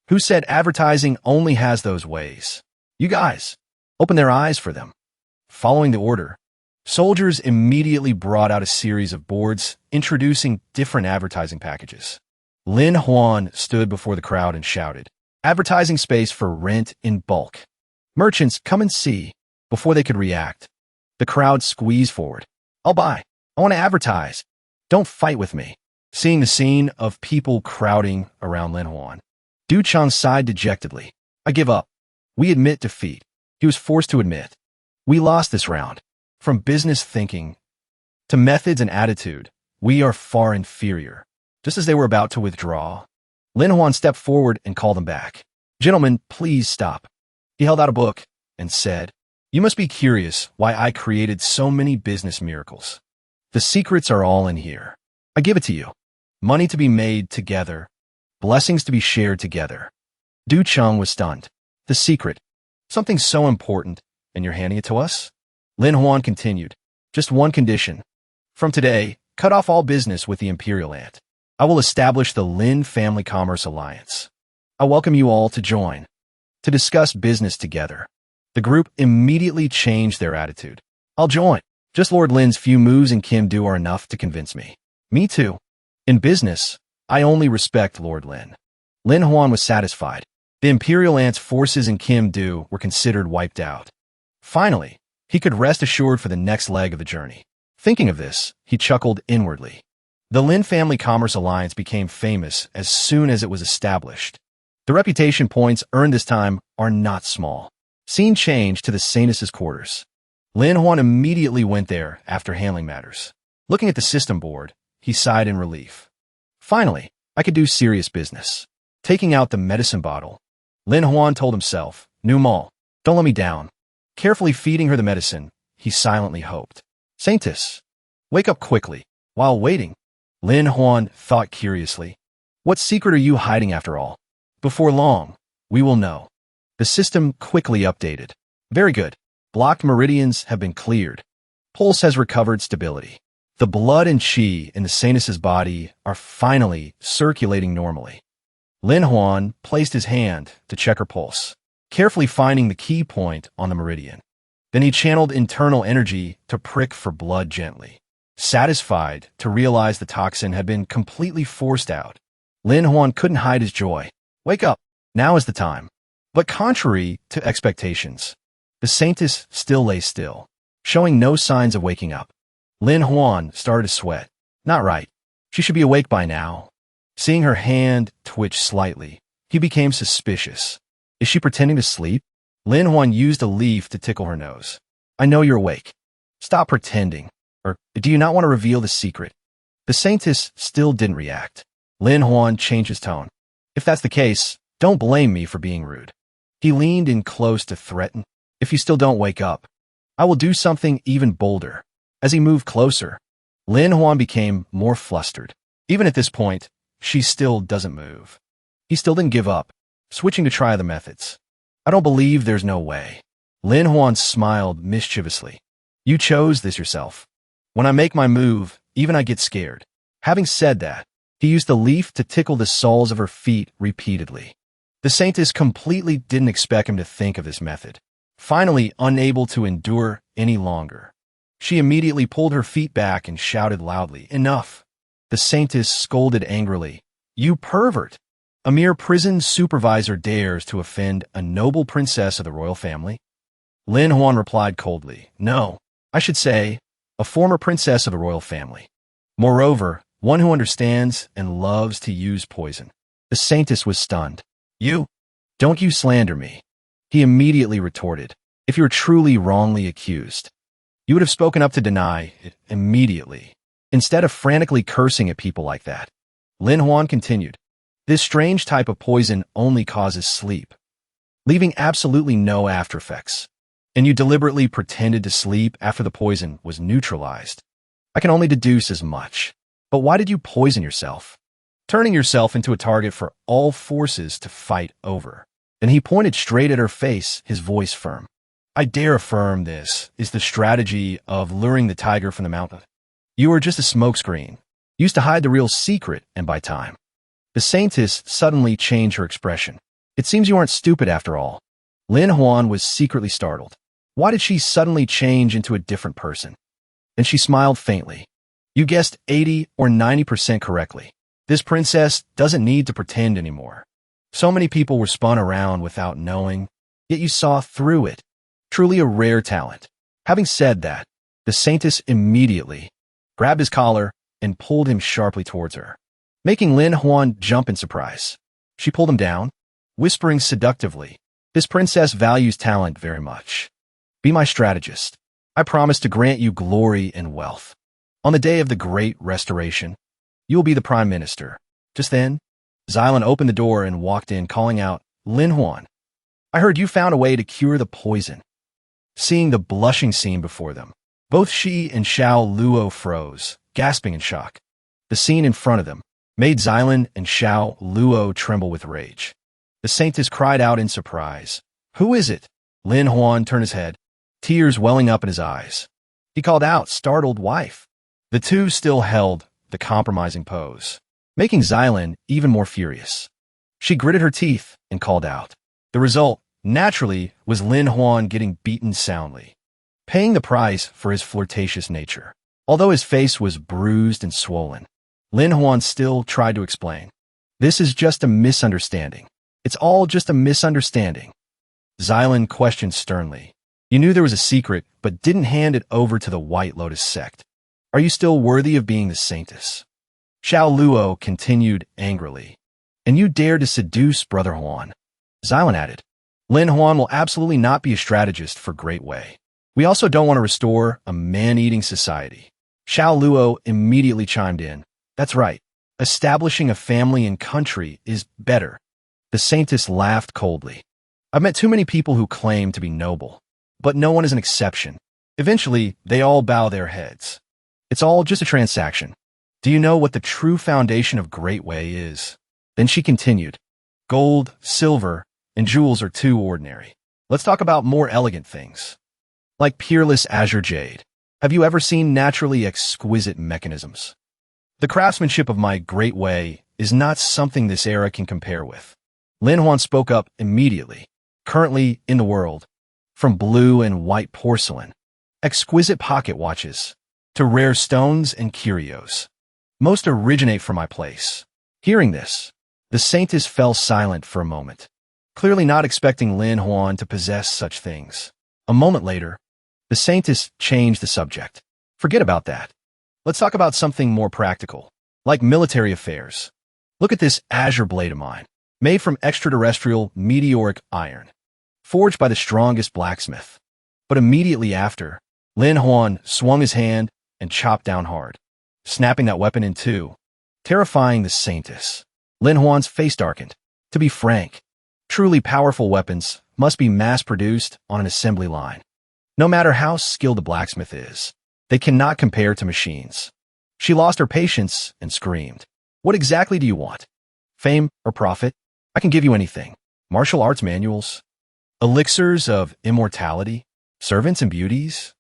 Who said advertising only has those ways? You guys. Open their eyes for them. Following the order, soldiers immediately brought out a series of boards introducing different advertising packages. Lin Huan stood before the crowd and shouted, "Advertising space for rent in bulk. Merchants, come and see." Before they could react, the crowd squeezed forward. "I'll buy. I want to advertise. Don't fight with me." Seeing the scene of people crowding around Lin Huan, Du Chang sighed dejectedly. "I give up. We admit defeat." He was forced to admit. "We lost this round. From business thinking to methods and attitude, we are far inferior." Just as they were about to withdraw, Lin Huan stepped forward and called them back. "Gentlemen, please stop." He held out a book and said, "You must be curious why I created so many business miracles. The secrets are all in here. I give it to you. Money to be made together, blessings to be shared together." Du Chang was stunned. "The secret? Something so important, and you're handing it to us?" Lin Huan continued, "Just one condition. From today, cut off all business with the Imperial ant. I will establish the Lin Family Commerce Alliance. I welcome you all to join, to discuss business together." The group immediately changed their attitude. "I'll join. Just Lord Lin's few moves in Kim Do are enough to convince me." "Me too. In business, I only respect Lord Lin." Lin Huan was satisfied. The Imperial Ant's forces in Kim Do were considered wiped out. Finally, he could rest assured for the next leg of the journey. Thinking of this, he chuckled inwardly. The Lin Family Commerce Alliance became famous as soon as it was established. The reputation points earned this time are not small. Scene changed to the Saints' quarters. Lin Huan immediately went there after handling matters. Looking at the system board, he sighed in relief. "Finally, I could do serious business." Taking out the medicine bottle, Lin Huan told himself, "New Mall, don't let me down." Carefully feeding her the medicine, he silently hoped. "Saintess, wake up quickly." While waiting, Lin Huan thought curiously, "What secret are you hiding after all? Before long, we will know." The system quickly updated. "Very good. Blocked meridians have been cleared. Pulse has recovered stability. The blood and qi in the Saints' body are finally circulating normally." Lin Huan placed his hand to check her pulse, carefully finding the key point on the meridian. Then he channeled internal energy to prick for blood gently. Satisfied to realize the toxin had been completely forced out, Lin Huan couldn't hide his joy. "Wake up. Now is the time." But contrary to expectations, the Saintess still lay still, showing no signs of waking up. Lin Huan started to sweat. Not right. She should be awake by now. Seeing her hand twitch slightly, he became suspicious. Is she pretending to sleep? Lin Huan used a leaf to tickle her nose. "I know you're awake. Stop pretending. Or do you not want to reveal the secret?" The Saintess still didn't react. Lin Huan changed his tone. "If that's the case, don't blame me for being rude." He leaned in close to threaten. "If you still don't wake up, I will do something even bolder." As he moved closer, Lin Huan became more flustered. Even at this point, she still doesn't move. He still didn't give up, switching to try other methods. "I don't believe there's no way." Lin Huan smiled mischievously. "You chose this yourself. When I make my move, even I get scared." Having said that, he used the leaf to tickle the soles of her feet repeatedly. The Saintess completely didn't expect him to think of this method. Finally, unable to endure any longer, she immediately pulled her feet back and shouted loudly, "Enough!" The Saintess scolded angrily. "You pervert! A mere prison supervisor dares to offend a noble princess of the royal family?" Lin Huan replied coldly, "No, I should say, a former princess of the royal family. Moreover, one who understands and loves to use poison." The Saintess was stunned. "You? Don't you slander me." He immediately retorted, "If you were truly wrongly accused, you would have spoken up to deny it immediately, instead of frantically cursing at people like that." Lin Huan continued, "This strange type of poison only causes sleep, leaving absolutely no after effects. And you deliberately pretended to sleep after the poison was neutralized. I can only deduce as much. But why did you poison yourself, turning yourself into a target for all forces to fight over?" Then he pointed straight at her face, his voice firm. "I dare affirm this is the strategy of luring the tiger from the mountain. You are just a smokescreen, used to hide the real secret and buy time." The saintess suddenly changed her expression. It seems you aren't stupid after all. Lin Huan was secretly startled. Why did she suddenly change into a different person? Then she smiled faintly. You guessed 80 or 90% correctly. This princess doesn't need to pretend anymore. So many people were spun around without knowing, yet you saw through it. Truly a rare talent. Having said that, the saintess immediately grabbed his collar and pulled him sharply towards her, making Lin Huan jump in surprise. She pulled him down, whispering seductively, "This princess values talent very much. Be my strategist. I promise to grant you glory and wealth. On the day of the Great Restoration, you will be the prime minister." Just then, Xylan opened the door and walked in, calling out, "Lin Huan, I heard you found a way to cure the poison." Seeing the blushing scene before them, both she and Xiao Luo froze, gasping in shock. The scene in front of them made Xylan and Xiao Luo tremble with rage. The saintess cried out in surprise. "Who is it?" Lin Huan turned his head, tears welling up in his eyes. He called out, startled, "Wife." The two still held the compromising pose, making Xylan even more furious. She gritted her teeth and called out. The result, naturally, was Lin Huan getting beaten soundly, paying the price for his flirtatious nature. Although his face was bruised and swollen, Lin Huan still tried to explain. "This is just a misunderstanding. It's all just a misunderstanding." Xylan questioned sternly. "You knew there was a secret, but didn't hand it over to the White Lotus sect. Are you still worthy of being the saintess?" Xiao Luo continued angrily. "And you dare to seduce Brother Huan?" Xylan added. "Lin Huan will absolutely not be a strategist for Great Way. We also don't want to restore a man-eating society." Xiao Luo immediately chimed in. "That's right. Establishing a family and country is better." The saintess laughed coldly. "I've met too many people who claim to be noble, but no one is an exception. Eventually, they all bow their heads. It's all just a transaction. Do you know what the true foundation of Great Way is?" Then she continued. "Gold, silver, and jewels are too ordinary. Let's talk about more elegant things, like peerless azure jade. Have you ever seen naturally exquisite mechanisms? The craftsmanship of my Great Way is not something this era can compare with." Lin Huan spoke up immediately. "Currently in the world, from blue and white porcelain, exquisite pocket watches, to rare stones and curios, most originate from my place." Hearing this, the saintess fell silent for a moment, clearly not expecting Lin Huan to possess such things. A moment later, the saintess changed the subject. "Forget about that. Let's talk about something more practical, like military affairs. Look at this azure blade of mine, made from extraterrestrial meteoric iron, forged by the strongest blacksmith." But immediately after, Lin Huan swung his hand and chopped down hard, snapping that weapon in two, terrifying the saintess. Lin Huan's face darkened. To be frank, truly powerful weapons must be mass-produced on an assembly line. No matter how skilled the blacksmith is, they cannot compare to machines. She lost her patience and screamed. "What exactly do you want? Fame or profit? I can give you anything. Martial arts manuals? Elixirs of immortality? Servants and beauties?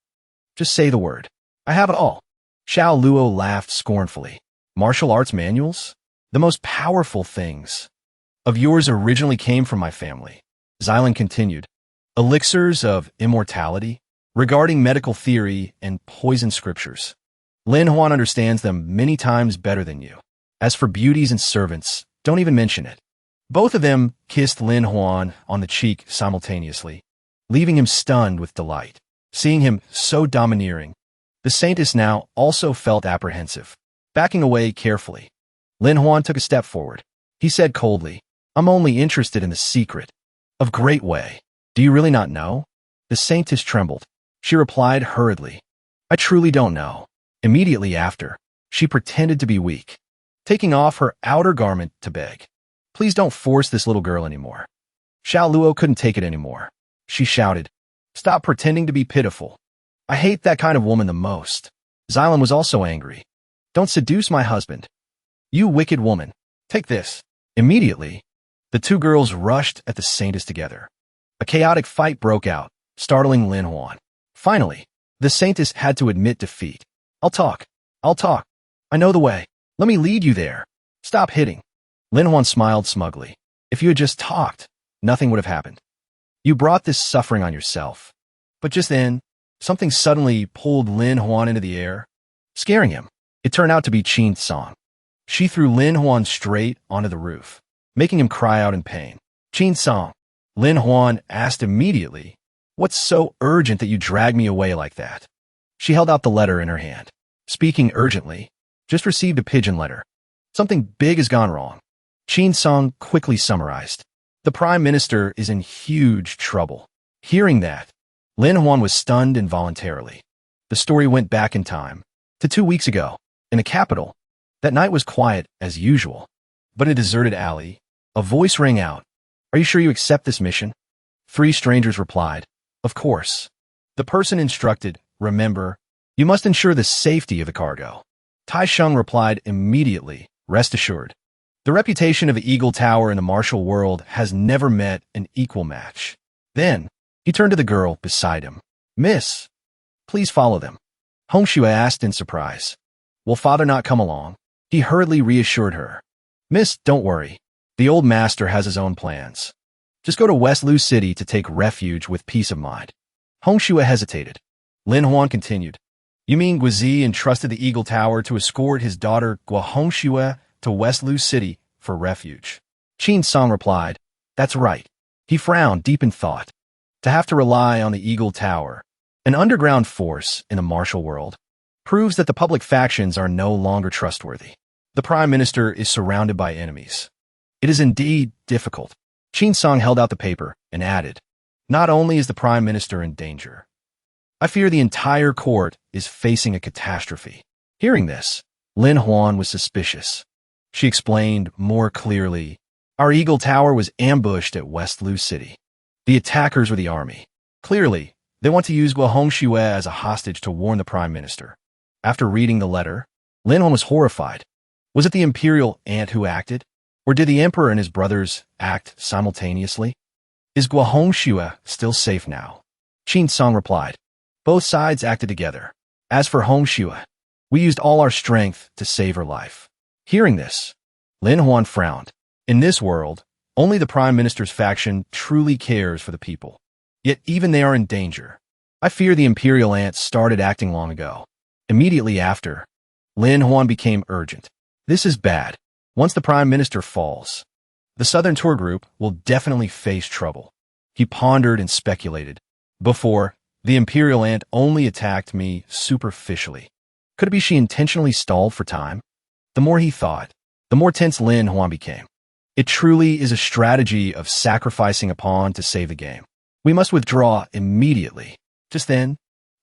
Just say the word. I have it all." Xiao Luo laughed scornfully. "Martial arts manuals? The most powerful things of yours originally came from my family." Xylan continued. "Elixirs of immortality? Regarding medical theory and poison scriptures. Lin Huan understands them many times better than you. As for beauties and servants, don't even mention it." Both of them kissed Lin Huan on the cheek simultaneously, leaving him stunned with delight. Seeing him so domineering, the saintess now also felt apprehensive. Backing away carefully, Lin Huan took a step forward. He said coldly, "I'm only interested in the secret of Great Way. Do you really not know?" The saintess trembled. She replied hurriedly, "I truly don't know." Immediately after, she pretended to be weak, taking off her outer garment to beg, "Please don't force this little girl anymore." Xiao Luo couldn't take it anymore. She shouted, "Stop pretending to be pitiful. I hate that kind of woman the most." Xylan was also angry. "Don't seduce my husband. You wicked woman. Take this." Immediately, the two girls rushed at the saintess together. A chaotic fight broke out, startling Lin Huan. Finally, the saintess had to admit defeat. I'll talk. I know the way. Let me lead you there. Stop hitting." Lin Huan smiled smugly. If you had just talked, nothing would have happened. You brought this suffering on yourself. But just then, something suddenly pulled Lin Huan into the air, scaring him. It turned out to be Qin Song. She threw Lin Huan straight onto the roof, making him cry out in pain. Qin Song, Lin Huan asked immediately, "What's so urgent that you drag me away like that?" She held out the letter in her hand. Speaking urgently, just received a pigeon letter. Something big has gone wrong. Qin Song quickly summarized. The Prime Minister is in huge trouble. Hearing that, Lin Huan was stunned involuntarily. The story went back in time to 2 weeks ago, in the capital. That night was quiet as usual, but in a deserted alley, a voice rang out. "Are you sure you accept this mission?" 3 strangers replied, "Of course." The person instructed, "Remember, you must ensure the safety of the cargo." Tai Sheng replied immediately, "Rest assured. The reputation of the Eagle Tower in the martial world has never met an equal match." Then, he turned to the girl beside him. "Miss, please follow them." Hong Shue asked in surprise. "Will father not come along?" He hurriedly reassured her. "Miss, don't worry. The old master has his own plans. Just go to West Lu City to take refuge with peace of mind." Hong Shue hesitated. Lin Huan continued. "You mean Guizi entrusted the Eagle Tower to escort his daughter Gua Hong Shue to West Lu City for refuge?" Qin Song replied, "That's right." He frowned deep in thought. To have to rely on the Eagle Tower, an underground force in the martial world, proves that the public factions are no longer trustworthy. The Prime Minister is surrounded by enemies. It is indeed difficult. Qin Song held out the paper and added, "Not only is the Prime Minister in danger, I fear the entire court is facing a catastrophe." Hearing this, Lin Huan was suspicious. She explained more clearly, "Our Eagle Tower was ambushed at West Lu City. The attackers were the army. Clearly, they want to use Gua Hong Shue as a hostage to warn the Prime Minister." After reading the letter, Lin Huan was horrified. Was it the Imperial ant who acted? Or did the Emperor and his brothers act simultaneously? Is Gua Hong Shue still safe now? Qin Song replied, "Both sides acted together. As for Hong Shue, we used all our strength to save her life." Hearing this, Lin Huan frowned. In this world, only the Prime Minister's faction truly cares for the people. Yet even they are in danger. I fear the Imperial ants started acting long ago. Immediately after, Lin Huan became urgent. This is bad. Once the Prime Minister falls, the Southern Tour Group will definitely face trouble. He pondered and speculated. Before, the Imperial ant only attacked me superficially. Could it be she intentionally stalled for time? The more he thought, the more tense Lin Huan became. It truly is a strategy of sacrificing a pawn to save the game. We must withdraw immediately. Just then,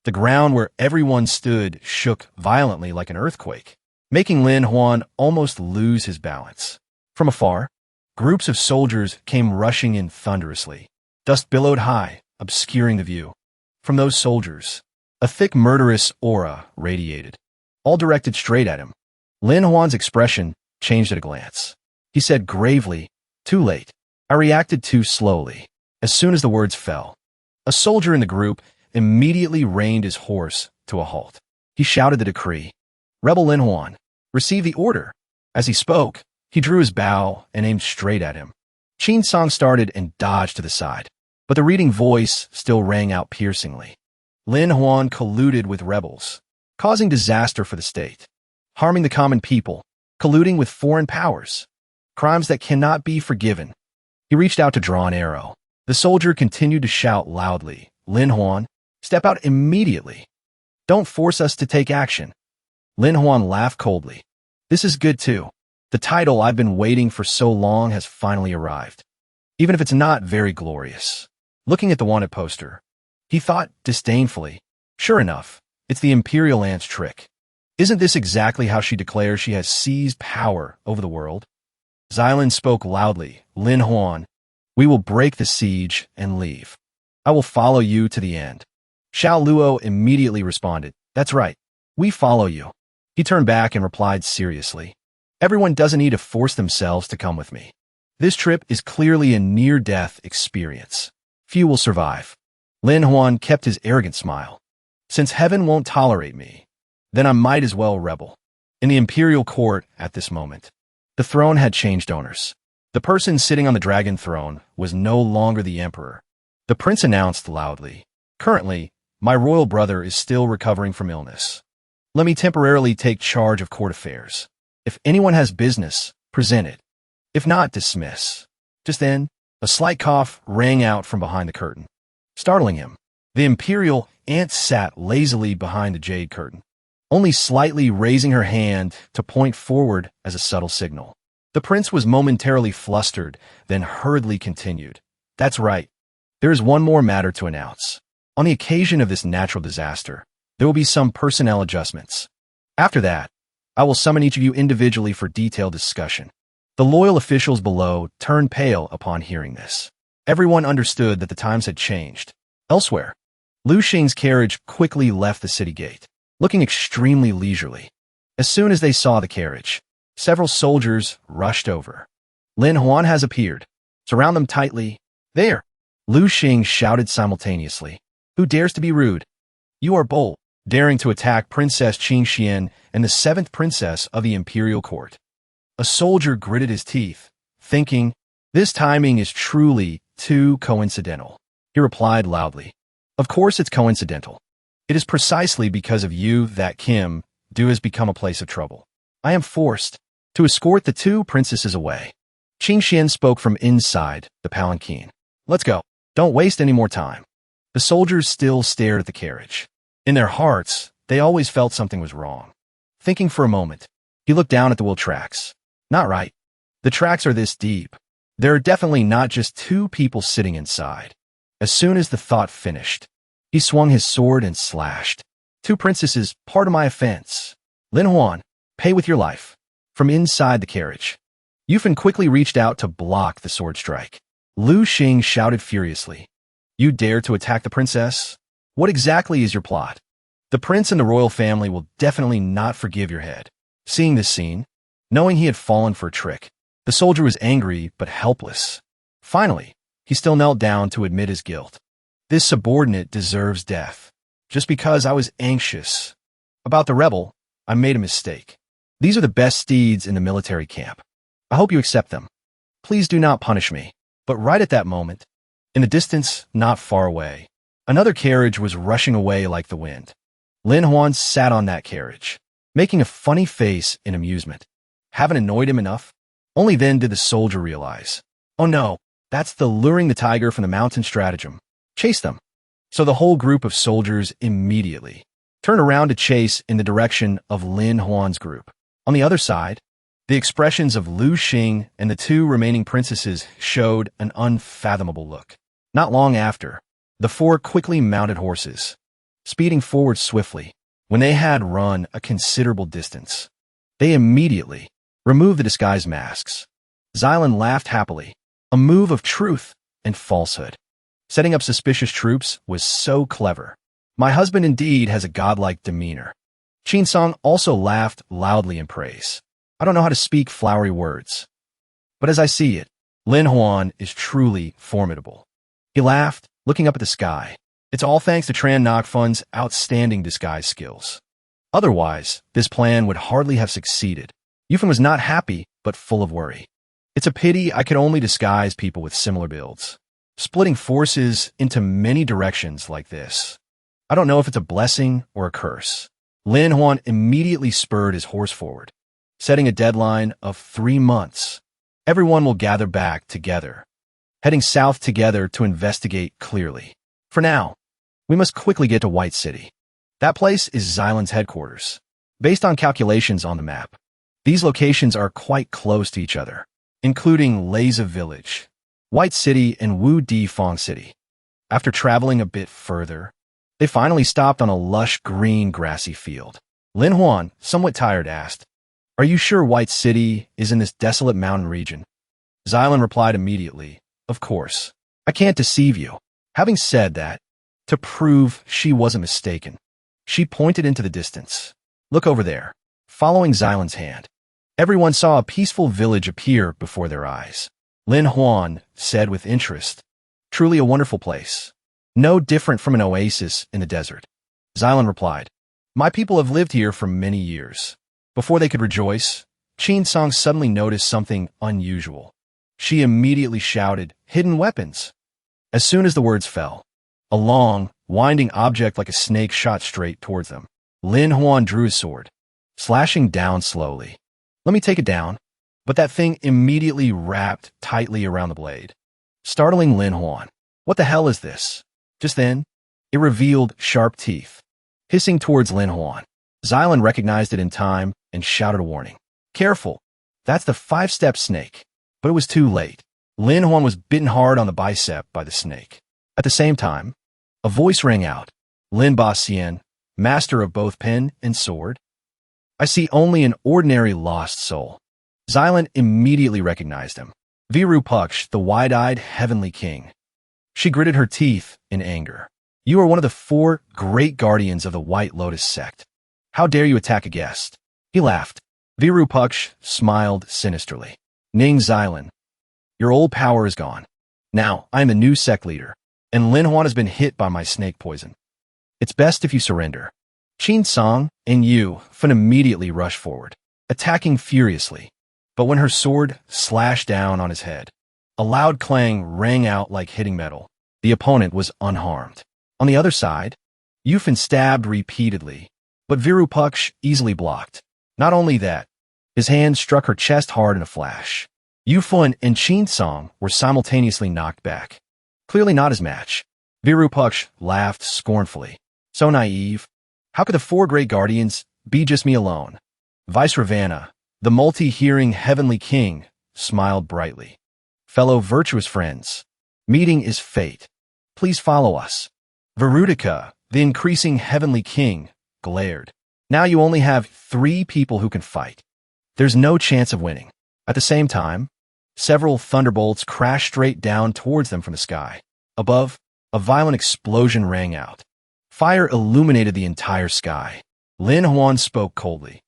the ground where everyone stood shook violently like an earthquake, making Lin Huan almost lose his balance. From afar, groups of soldiers came rushing in thunderously. Dust billowed high, obscuring the view. From those soldiers, a thick murderous aura radiated, all directed straight at him. Lin Huan's expression changed at a glance. He said gravely, "Too late. I reacted too slowly." As soon as the words fell, a soldier in the group immediately reined his horse to a halt. He shouted the decree. "Rebel Lin Huan, receive the order." As he spoke, he drew his bow and aimed straight at him. Qin Song started and dodged to the side, but the reading voice still rang out piercingly. Lin Huan colluded with rebels, causing disaster for the state, harming the common people, colluding with foreign powers, crimes that cannot be forgiven. He reached out to draw an arrow. The soldier continued to shout loudly, "Lin Huan, step out immediately. Don't force us to take action." Lin Huan laughed coldly. "This is good too. The title I've been waiting for so long has finally arrived, even if it's not very glorious." Looking at the wanted poster, he thought disdainfully, "Sure enough, it's the Imperial ant's trick. Isn't this exactly how she declares she has seized power over the world?" Xylin spoke loudly, "Lin Huan, we will break the siege and leave. I will follow you to the end." Xiao Luo immediately responded, "That's right. We follow you." He turned back and replied seriously, "Everyone doesn't need to force themselves to come with me. This trip is clearly a near-death experience. Few will survive." Lin Huan kept his arrogant smile. "Since heaven won't tolerate me, then I might as well rebel." In the imperial court at this moment, The throne had changed owners. The person sitting on the dragon throne was no longer the emperor. The prince announced loudly, "Currently, my royal brother is still recovering from illness. Let me temporarily take charge of court affairs. If anyone has business, present it. If not, dismiss." Just then, a slight cough rang out from behind the curtain, startling him. The Imperial aunt sat lazily behind the jade curtain, only slightly raising her hand to point forward as a subtle signal. The prince was momentarily flustered, then hurriedly continued, "That's right. There is one more matter to announce. On the occasion of this natural disaster, there will be some personnel adjustments. After that, I will summon each of you individually for detailed discussion." The loyal officials below turned pale upon hearing this. Everyone understood that the times had changed. Elsewhere, Lu Xing's carriage quickly left the city gate, looking extremely leisurely. As soon as they saw the carriage, several soldiers rushed over. "Lin Huan has appeared. Surround them tightly." "There!" Lu Xing shouted simultaneously. "Who dares to be rude? You are bold, daring to attack Princess Qing Xian and the 7th princess of the Imperial court." A soldier gritted his teeth, thinking, "This timing is truly too coincidental." He replied loudly, "Of course it's coincidental. It is precisely because of you that Kim Do has become a place of trouble. I am forced to escort the 2 princesses away." Qing Xian spoke from inside the palanquin. "Let's go. Don't waste any more time." The soldiers still stared at the carriage. In their hearts, they always felt something was wrong. Thinking for a moment, he looked down at the wheel tracks. Not right. The tracks are this deep. There are definitely not just 2 people sitting inside. As soon as the thought finished, he swung his sword and slashed. "2 princesses, pardon my offense. Lin Huan, pay with your life." From inside the carriage, Yufan quickly reached out to block the sword strike. Lu Xing shouted furiously, "You dare to attack the princess? What exactly is your plot? The prince and the royal family will definitely not forgive your head." Seeing this scene, knowing he had fallen for a trick, the soldier was angry but helpless. Finally, he still knelt down to admit his guilt. "This subordinate deserves death. Just because I was anxious about the rebel, I made a mistake. These are the best steeds in the military camp. I hope you accept them. Please do not punish me." But right at that moment, in the distance, not far away, another carriage was rushing away like the wind. Lin Huan sat on that carriage, making a funny face in amusement. Haven't annoyed him enough? Only then did the soldier realize, "Oh no, that's the luring the tiger from the mountain stratagem. Chase them." So the whole group of soldiers immediately turned around to chase in the direction of Lin Huan's group. On the other side, the expressions of Lu Xing and the 2 remaining princesses showed an unfathomable look. Not long after, the 4 quickly mounted horses, speeding forward swiftly. When they had run a considerable distance, they immediately removed the disguise masks. Xylan laughed happily, a move of truth and falsehood. Setting up suspicious troops was so clever. My husband indeed has a godlike demeanor. Qin Song also laughed loudly in praise. I don't know how to speak flowery words, but as I see it, Lin Huan is truly formidable. He laughed, looking up at the sky. It's all thanks to Tran Nokfun's outstanding disguise skills. Otherwise, this plan would hardly have succeeded. Yufan was not happy, but full of worry. It's a pity I could only disguise people with similar builds. Splitting forces into many directions like this. I don't know if it's a blessing or a curse. Lin Huan immediately spurred his horse forward, setting a deadline of 3 months. Everyone will gather back together, heading south together to investigate clearly. For now, we must quickly get to White City. That place is Xylan's headquarters. Based on calculations on the map, these locations are quite close to each other, including Leza Village, White City, and Wu Di Fong City. After traveling a bit further, they finally stopped on a lush green grassy field. Lin Huan, somewhat tired, asked, "Are you sure White City is in this desolate mountain region?" Xylan replied immediately, "Of course. I can't deceive you." Having said that, to prove she wasn't mistaken, she pointed into the distance. "Look over there." Following Xylan's hand, everyone saw a peaceful village appear before their eyes. Lin Huan said with interest, "Truly a wonderful place. No different from an oasis in the desert." Xylan replied, "My people have lived here for many years. Before they could rejoice, Qin Song suddenly noticed something unusual. She immediately shouted, "Hidden weapons!" As soon as the words fell, a long, winding object like a snake shot straight towards them. Lin Huan drew his sword, slashing down slowly. "Let me take it down." But that thing immediately wrapped tightly around the blade, startling Lin Huan. "What the hell is this?" Just then, it revealed sharp teeth, hissing towards Lin Huan. Xylan recognized it in time and shouted a warning. "Careful, that's the 5-step snake." But it was too late. Lin Huan was bitten hard on the bicep by the snake. At the same time, a voice rang out. "Lin Ba Xian, master of both pen and sword. I see only an ordinary lost soul." Xylan immediately recognized him. Virupaksh, the wide-eyed heavenly king. She gritted her teeth in anger. "You are one of the 4 great guardians of the White Lotus sect. How dare you attack a guest?" He laughed. Virupaksh smiled sinisterly. "Ning Xylan, your old power is gone. Now I am the new sect leader, and Lin Huan has been hit by my snake poison. It's best if you surrender." Qin Song and Yu Fen immediately rushed forward, attacking furiously. But when her sword slashed down on his head, a loud clang rang out like hitting metal. The opponent was unharmed. On the other side, Yu Fen stabbed repeatedly, but Virupaksh easily blocked. Not only that, his hand struck her chest hard in a flash. Yu Fen and Qin Song were simultaneously knocked back. Clearly not his match. Virupaksh laughed scornfully. "So naive. How could the 4 great guardians be just me alone?" Vice Ravana, the multi-hearing heavenly king, smiled brightly. "Fellow virtuous friends, meeting is fate. Please follow us." Verutica, the increasing heavenly king, glared. "Now you only have 3 people who can fight. There's no chance of winning." At the same time, several thunderbolts crashed straight down towards them from the sky. Above, a violent explosion rang out. Fire illuminated the entire sky. Lin Huan spoke coldly.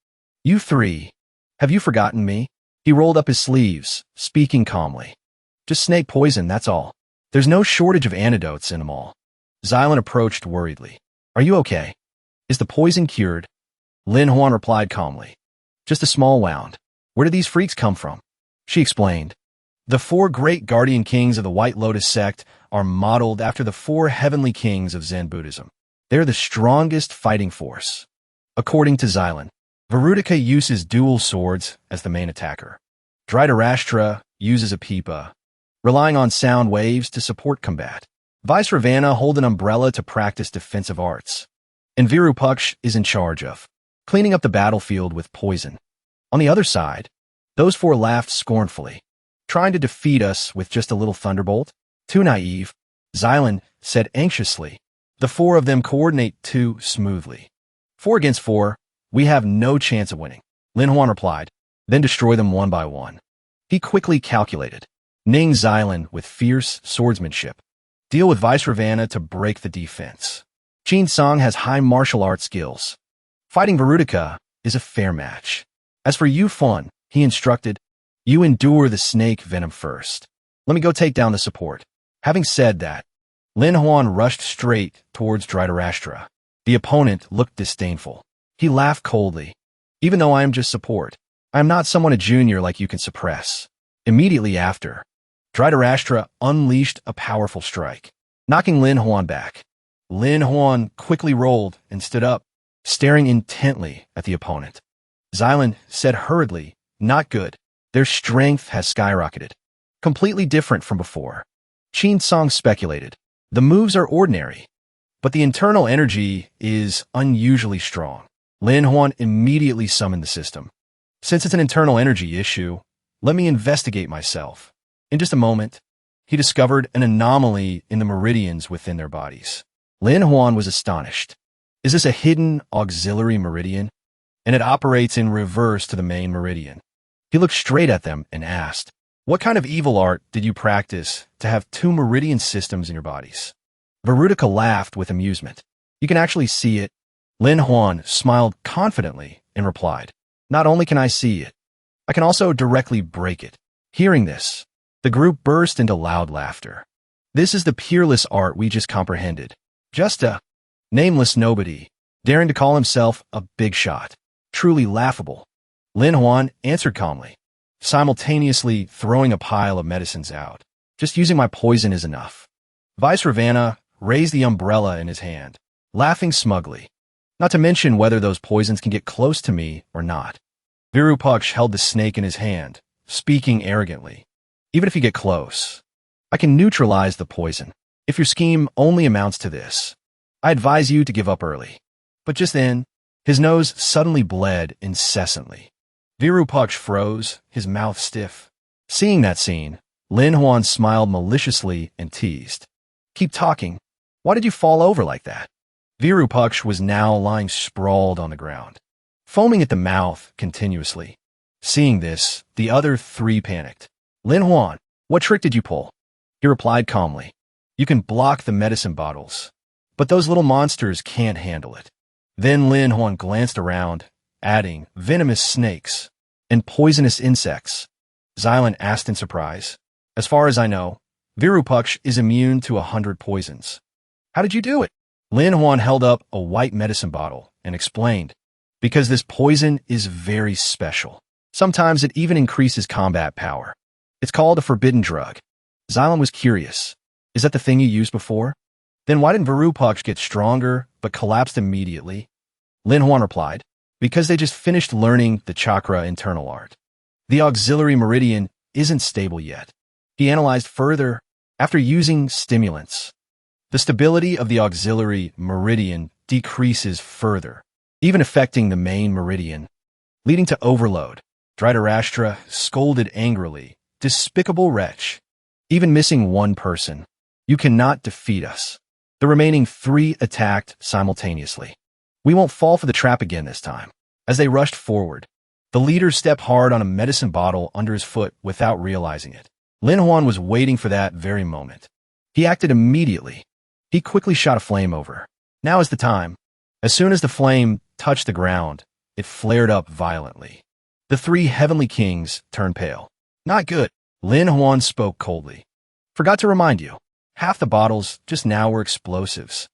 "You 3, have you forgotten me?" He rolled up his sleeves, speaking calmly. "Just snake poison, that's all. There's no shortage of antidotes in them all." Xylan approached worriedly. "Are you okay? Is the poison cured?" Lin Huan replied calmly. "Just a small wound. Where did these freaks come from?" She explained. "The 4 great guardian kings of the White Lotus sect are modeled after the 4 heavenly kings of Zen Buddhism. They're the strongest fighting force." According to Xylan, Verutica uses dual swords as the main attacker. Dhritarashtra uses a pipa, relying on sound waves to support combat. Vice Ravana hold an umbrella to practice defensive arts. And Virupaksh is in charge of cleaning up the battlefield with poison. On the other side, those 4 laughed scornfully. "Trying to defeat us with just a little thunderbolt? Too naive," Xylan said anxiously. "The 4 of them coordinate too smoothly. 4 against 4, we have no chance of winning." Lin Huan replied. "Then destroy them one by one." He quickly calculated. Ning Xylan with fierce swordsmanship. Deal with Vice Ravana to break the defense. Qin Song has high martial arts skills. Fighting Verutica is a fair match. As for Yu Fen, he instructed, "You endure the snake venom first. Let me go take down the support." Having said that, Lin Huan rushed straight towards Dhritarashtra. The opponent looked disdainful. He laughed coldly. "Even though I am just support, I am not someone a junior like you can suppress." Immediately after, Dhritarashtra unleashed a powerful strike, knocking Lin Huan back. Lin Huan quickly rolled and stood up, staring intently at the opponent. Xylan said hurriedly, "Not good. Their strength has skyrocketed. Completely different from before." Qin Song speculated. "The moves are ordinary, but the internal energy is unusually strong." Lin Huan immediately summoned the system. "Since it's an internal energy issue, let me investigate myself." In just a moment, he discovered an anomaly in the meridians within their bodies. Lin Huan was astonished. "Is this a hidden auxiliary meridian?" And it operates in reverse to the main meridian. He looked straight at them and asked, "What kind of evil art did you practice to have 2 meridian systems in your bodies?" Verutica laughed with amusement. "You can actually see it." Lin Huan smiled confidently and replied, "Not only can I see it, I can also directly break it." Hearing this, the group burst into loud laughter. This is the peerless art we just comprehended. Just a nameless nobody, daring to call himself a big shot. Truly laughable. Lin Huan answered calmly, simultaneously throwing a pile of medicines out. Just using my poison is enough. Vice Ravana raised the umbrella in his hand, laughing smugly. Not to mention whether those poisons can get close to me or not. Virupaksh held the snake in his hand, speaking arrogantly. Even if you get close, I can neutralize the poison. If your scheme only amounts to this, I advise you to give up early. But just then, his nose suddenly bled incessantly. Virupaksh froze, his mouth stiff. Seeing that scene, Lin Huan smiled maliciously and teased. Keep talking. Why did you fall over like that? Virupaksh was now lying sprawled on the ground, foaming at the mouth continuously. Seeing this, the other three panicked. Lin Huan, what trick did you pull? He replied calmly. You can block the medicine bottles, but those little monsters can't handle it. Then Lin Huan glanced around, adding venomous snakes and poisonous insects. Xylan asked in surprise. As far as I know, Virupaksh is immune to 100 poisons. How did you do it? Lin Huan held up a white medicine bottle and explained, because this poison is very special. Sometimes it even increases combat power. It's called a forbidden drug. Xylan was curious. Is that the thing you used before? Then why didn't Virupaksh get stronger but collapsed immediately? Lin Huan replied, because they just finished learning the chakra internal art. The auxiliary meridian isn't stable yet. He analyzed further after using stimulants. The stability of the auxiliary meridian decreases further, even affecting the main meridian, leading to overload. Dhritarashtra scolded angrily. Despicable wretch. Even missing one person, you cannot defeat us. The remaining three attacked simultaneously. We won't fall for the trap again this time. As they rushed forward, the leader stepped hard on a medicine bottle under his foot without realizing it. Lin Huan was waiting for that very moment. He acted immediately. He quickly shot a flame over. Now is the time. As soon as the flame touched the ground, it flared up violently. The three heavenly kings turned pale. Not good. Lin Huan spoke coldly. Forgot to remind you, half the bottles just now were explosives.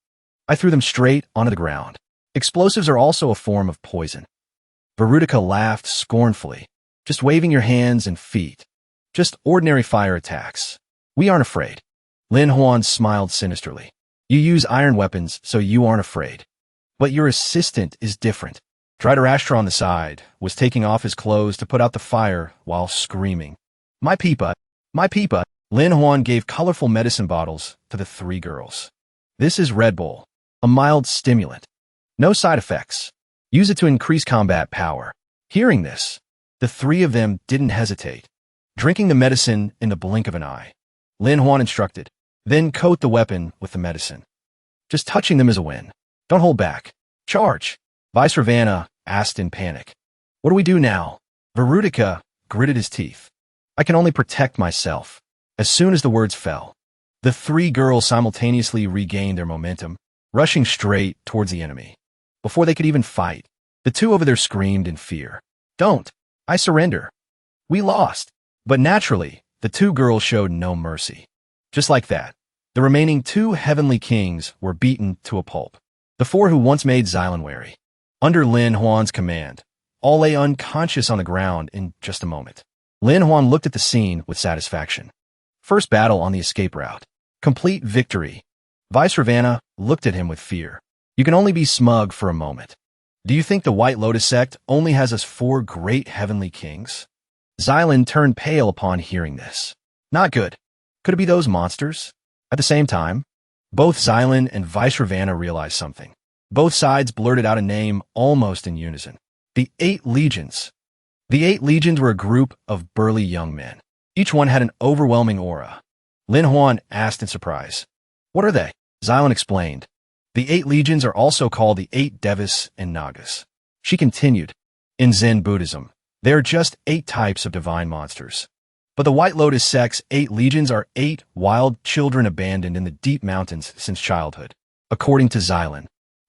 I threw them straight onto the ground. Explosives are also a form of poison. Verutica laughed scornfully. Just waving your hands and feet. Just ordinary fire attacks. We aren't afraid. Lin Huan smiled sinisterly. You use iron weapons, so you aren't afraid. But your assistant is different. Dhritarashtra on the side was taking off his clothes to put out the fire while screaming. My pipa, my pipa. Lin Huan gave colorful medicine bottles to the three girls. This is Red Bull, a mild stimulant. No side effects. Use it to increase combat power. Hearing this, the three of them didn't hesitate, drinking the medicine in the blink of an eye. Lin Huan instructed, then coat the weapon with the medicine. Just touching them is a win. Don't hold back. Charge. Vice Ravana asked in panic. What do we do now? Verutica gritted his teeth. I can only protect myself. As soon as the words fell, the three girls simultaneously regained their momentum, rushing straight towards the enemy. Before they could even fight, the two over there screamed in fear. Don't. I surrender. We lost. But naturally, the two girls showed no mercy. Just like that, the remaining two heavenly kings were beaten to a pulp. The four who once made Xylan wary, under Lin Huan's command, all lay unconscious on the ground in just a moment. Lin Huan looked at the scene with satisfaction. First battle on the escape route. Complete victory. Vice Ravana looked at him with fear. You can only be smug for a moment. Do you think the White Lotus sect only has us four great heavenly kings? Xylan turned pale upon hearing this. Not good. Could it be those monsters? At the same time, both Xylan and Vice Ravana realized something. Both sides blurted out a name almost in unison. The 8 Legions. The 8 Legions were a group of burly young men. Each one had an overwhelming aura. Lin Huan asked in surprise. What are they? Xylan explained. The 8 Legions are also called the 8 Devas and Nagas. She continued. In Zen Buddhism, there are just 8 types of divine monsters. But the White Lotus sect's 8 Legions are 8 wild children abandoned in the deep mountains since childhood. According to Xylan,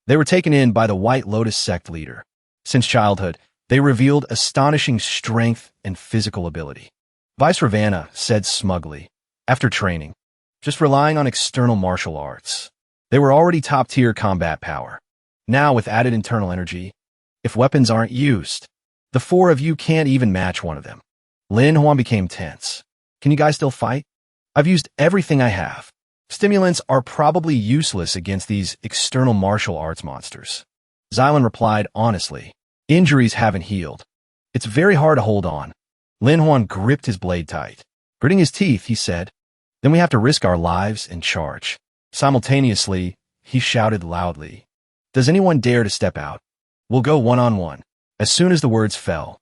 they were taken in by the White Lotus sect leader. Since childhood, they revealed astonishing strength and physical ability. Vice Ravana said smugly, after training, just relying on external martial arts, they were already top-tier combat power. Now, with added internal energy, if weapons aren't used, The four of you can't even match one of them. Lin Huan became tense. Can you guys still fight? I've used everything I have. Stimulants are probably useless against these external martial arts monsters. Xylan replied honestly. Injuries haven't healed. It's very hard to hold on. Lin Huan gripped his blade tight. Gritting his teeth, he said, then we have to risk our lives and charge. Simultaneously, he shouted loudly. Does anyone dare to step out? We'll go one-on-one. As soon as the words fell,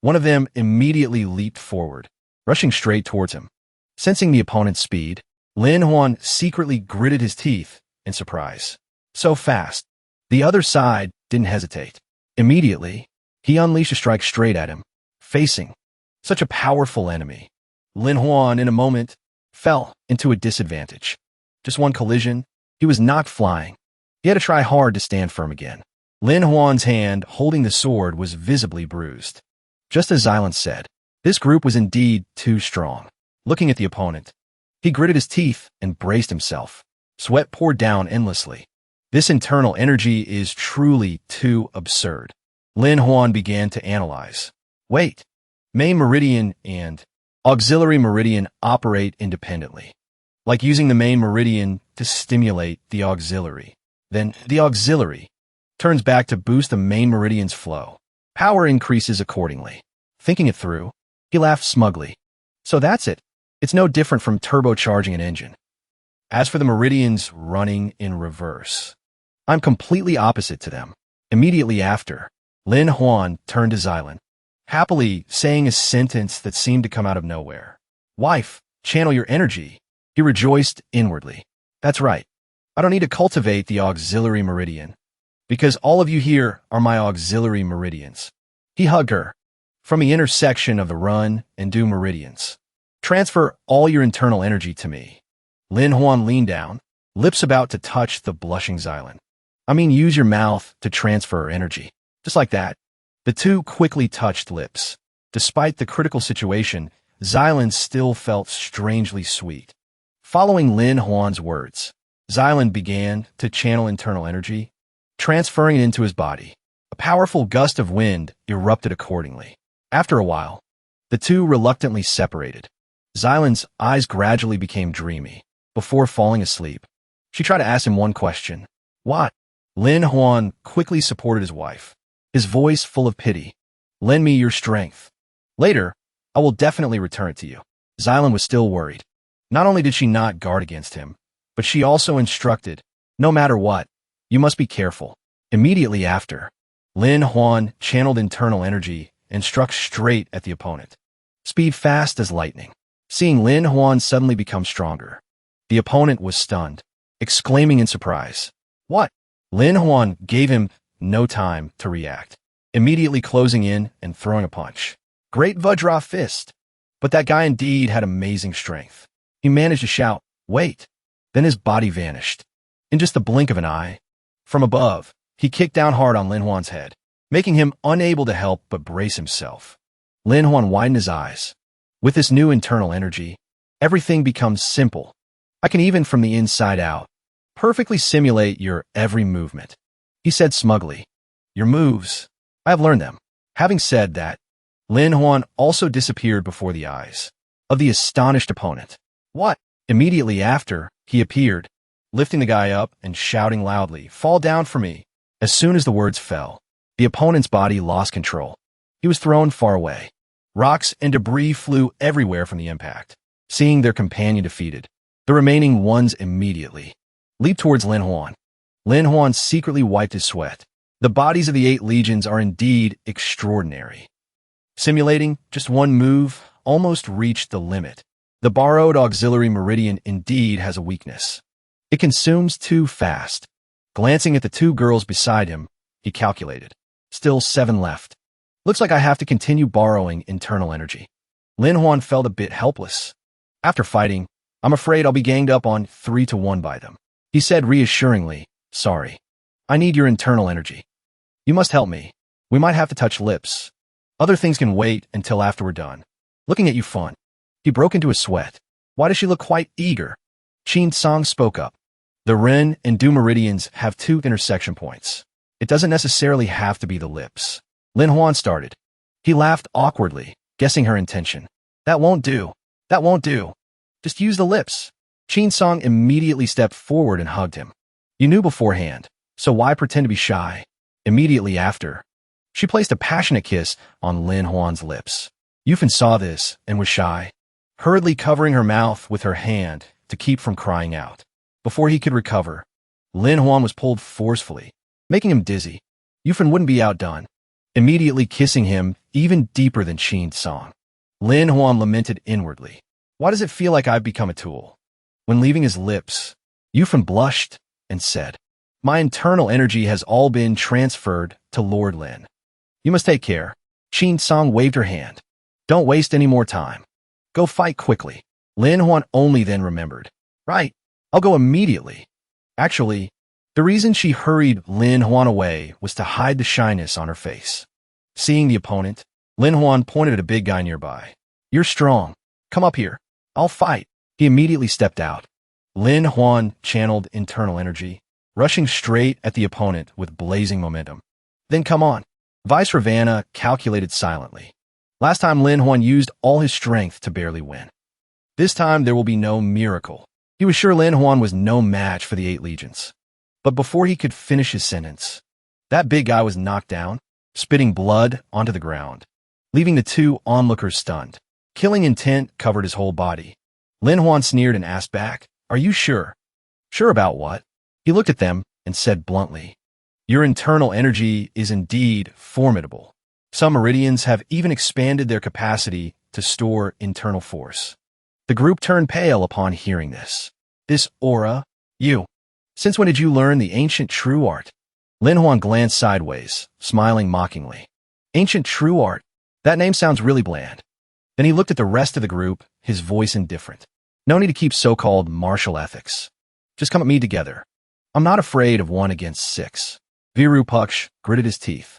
one of them immediately leaped forward, rushing straight towards him. Sensing the opponent's speed, Lin Huan secretly gritted his teeth in surprise. So fast. The other side didn't hesitate. Immediately, he unleashed a strike straight at him, facing such a powerful enemy. Lin Huan, in a moment, fell into a disadvantage. Just one collision, he was knocked flying. He had to try hard to stand firm again. Lin Huan's hand holding the sword was visibly bruised. Just as Xylan said, this group was indeed too strong. Looking at the opponent, he gritted his teeth and braced himself. Sweat poured down endlessly. This internal energy is truly too absurd. Lin Huan began to analyze. Wait, main meridian and auxiliary meridian operate independently. Like using the main meridian to stimulate the auxiliary. Then the auxiliary turns back to boost the main meridian's flow. Power increases accordingly. Thinking it through, he laughed smugly. So that's it. It's no different from turbocharging an engine. As for the meridians running in reverse, I'm completely opposite to them. Immediately after, Lin Huan turned to Xylan, happily saying a sentence that seemed to come out of nowhere. Wife, channel your energy. He rejoiced inwardly. That's right. I don't need to cultivate the auxiliary meridian, because all of you here are my auxiliary meridians. He hugged her. From the intersection of the run and do meridians, transfer all your internal energy to me. Lin Huan leaned down, lips about to touch the blushing Xylan. I mean, use your mouth to transfer energy. Just like that. The two quickly touched lips. Despite the critical situation, Xylan still felt strangely sweet. Following Lin Huan's words, Xylan began to channel internal energy, transferring it into his body. A powerful gust of wind erupted accordingly. After a while, the two reluctantly separated. Xylan's eyes gradually became dreamy. Before falling asleep, she tried to ask him one question. What? Lin Huan quickly supported his wife, his voice full of pity. Lend me your strength. Later, I will definitely return it to you. Xylan was still worried. Not only did she not guard against him, but she also instructed, no matter what, you must be careful. Immediately after, Lin Huan channeled internal energy and struck straight at the opponent. Speed fast as lightning. Seeing Lin Huan suddenly become stronger, the opponent was stunned, exclaiming in surprise. What? Lin Huan gave him no time to react, immediately closing in and throwing a punch. Great Vajra fist. But that guy indeed had amazing strength. He managed to shout, wait. Then his body vanished. In just the blink of an eye, from above, he kicked down hard on Lin Huan's head, making him unable to help but brace himself. Lin Huan widened his eyes. With this new internal energy, everything becomes simple. I can even from the inside out, perfectly simulate your every movement. He said smugly, your moves, I have learned them. Having said that, Lin Huan also disappeared before the eyes of the astonished opponent. What? Immediately after, he appeared, lifting the guy up and shouting loudly, fall down for me. As soon as the words fell, the opponent's body lost control. He was thrown far away. Rocks and debris flew everywhere from the impact. Seeing their companion defeated, the remaining ones immediately leaped towards Lin Huan. Lin Huan secretly wiped his sweat. The bodies of the 8 legions are indeed extraordinary. Simulating just one move almost reached the limit. The borrowed auxiliary meridian indeed has a weakness. It consumes too fast. Glancing at the 2 girls beside him, he calculated. Still 7 left. Looks like I have to continue borrowing internal energy. Lin Huan felt a bit helpless. After fighting, I'm afraid I'll be ganged up on 3-1 by them. He said reassuringly, sorry. I need your internal energy. You must help me. We might have to touch lips. Other things can wait until after we're done. Looking at you fun. He broke into a sweat. Why does she look quite eager? Qin Song spoke up. The Ren and Du meridians have 2 intersection points. It doesn't necessarily have to be the lips. Lin Huan started. He laughed awkwardly, guessing her intention. That won't do. That won't do. Just use the lips. Qin Song immediately stepped forward and hugged him. You knew beforehand, so why pretend to be shy? Immediately after, she placed a passionate kiss on Lin Huan's lips. Yufan saw this and was shy, hurriedly covering her mouth with her hand to keep from crying out. Before he could recover, Lin Huan was pulled forcefully, making him dizzy. Yufan wouldn't be outdone, immediately kissing him even deeper than Qin Song. Lin Huan lamented inwardly. Why does it feel like I've become a tool? When leaving his lips, Yufan blushed and said, My internal energy has all been transferred to Lord Lin. You must take care. Qin Song waved her hand. Don't waste any more time. Go fight quickly. Lin Huan only then remembered. Right, I'll go immediately. Actually, the reason she hurried Lin Huan away was to hide the shyness on her face. Seeing the opponent, Lin Huan pointed at a big guy nearby. You're strong. Come up here. I'll fight. He immediately stepped out. Lin Huan channeled internal energy, rushing straight at the opponent with blazing momentum. Then come on. Vice Ravana calculated silently. Last time Lin Huan used all his strength to barely win. This time there will be no miracle. He was sure Lin Huan was no match for the 8 legions. But before he could finish his sentence, that big guy was knocked down, spitting blood onto the ground, leaving the 2 onlookers stunned. Killing intent covered his whole body. Lin Huan sneered and asked back, Are you sure? Sure about what? He looked at them and said bluntly, Your internal energy is indeed formidable. Some meridians have even expanded their capacity to store internal force. The group turned pale upon hearing this. This aura? You. Since when did you learn the ancient true art? Lin Huan glanced sideways, smiling mockingly. Ancient true art? That name sounds really bland. Then he looked at the rest of the group, his voice indifferent. No need to keep so-called martial ethics. Just come at me together. I'm not afraid of 1 against 6. Virupaksha gritted his teeth.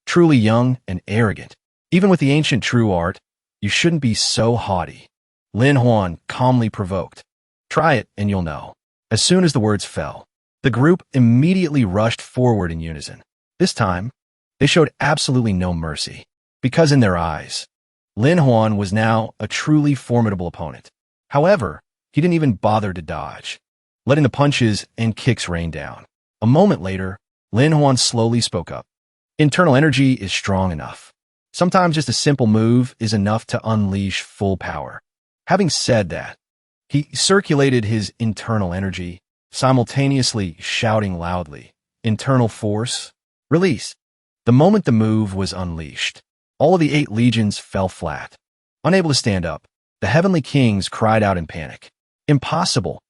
Truly young and arrogant. Even with the ancient true art, you shouldn't be so haughty. Lin Huan calmly provoked. Try it and you'll know. As soon as the words fell, the group immediately rushed forward in unison. This time, they showed absolutely no mercy, because in their eyes, Lin Huan was now a truly formidable opponent. However, he didn't even bother to dodge, letting the punches and kicks rain down. A moment later, Lin Huan slowly spoke up. Internal energy is strong enough. Sometimes just a simple move is enough to unleash full power. Having said that, he circulated his internal energy, simultaneously shouting loudly, Internal force, release. The moment the move was unleashed, all of the 8 legions fell flat. Unable to stand up, the heavenly kings cried out in panic. Impossible.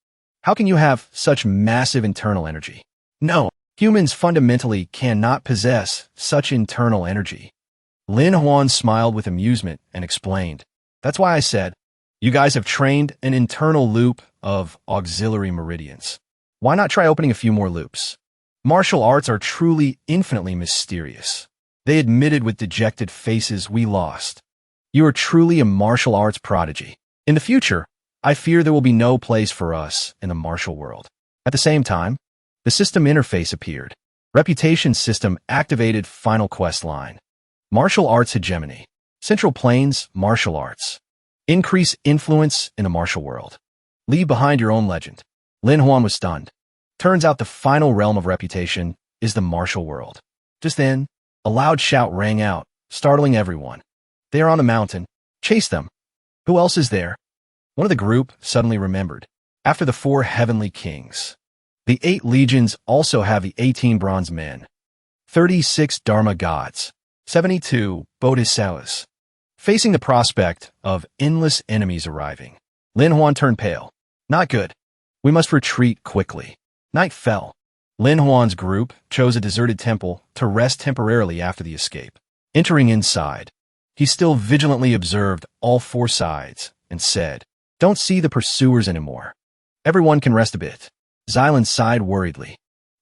How can you have such massive internal energy? No, humans fundamentally cannot possess such internal energy. Lin Huan smiled with amusement and explained. That's why I said, you guys have trained an internal loop of auxiliary meridians. Why not try opening a few more loops? Martial arts are truly infinitely mysterious. They admitted with dejected faces we lost. You are truly a martial arts prodigy. In the future, I fear there will be no place for us in the martial world. At the same time, the system interface appeared. Reputation system activated final quest line. Martial arts hegemony. Central Plains martial arts. Increase influence in the martial world. Leave behind your own legend. Lin Huan was stunned. Turns out the final realm of reputation is the martial world. Just then, a loud shout rang out, startling everyone. They are on the mountain. Chase them. Who else is there? One of the group suddenly remembered. After the 4 heavenly kings, the 8 legions also have the 18 bronze men, 36 dharma gods, 72 bodhisattvas. Facing the prospect of endless enemies arriving, Lin Huan turned pale. Not good. We must retreat quickly. Night fell. Lin Huan's group chose a deserted temple to rest temporarily after the escape. Entering inside, he still vigilantly observed all 4 sides and said, Don't see the pursuers anymore. Everyone can rest a bit. Xylan sighed worriedly.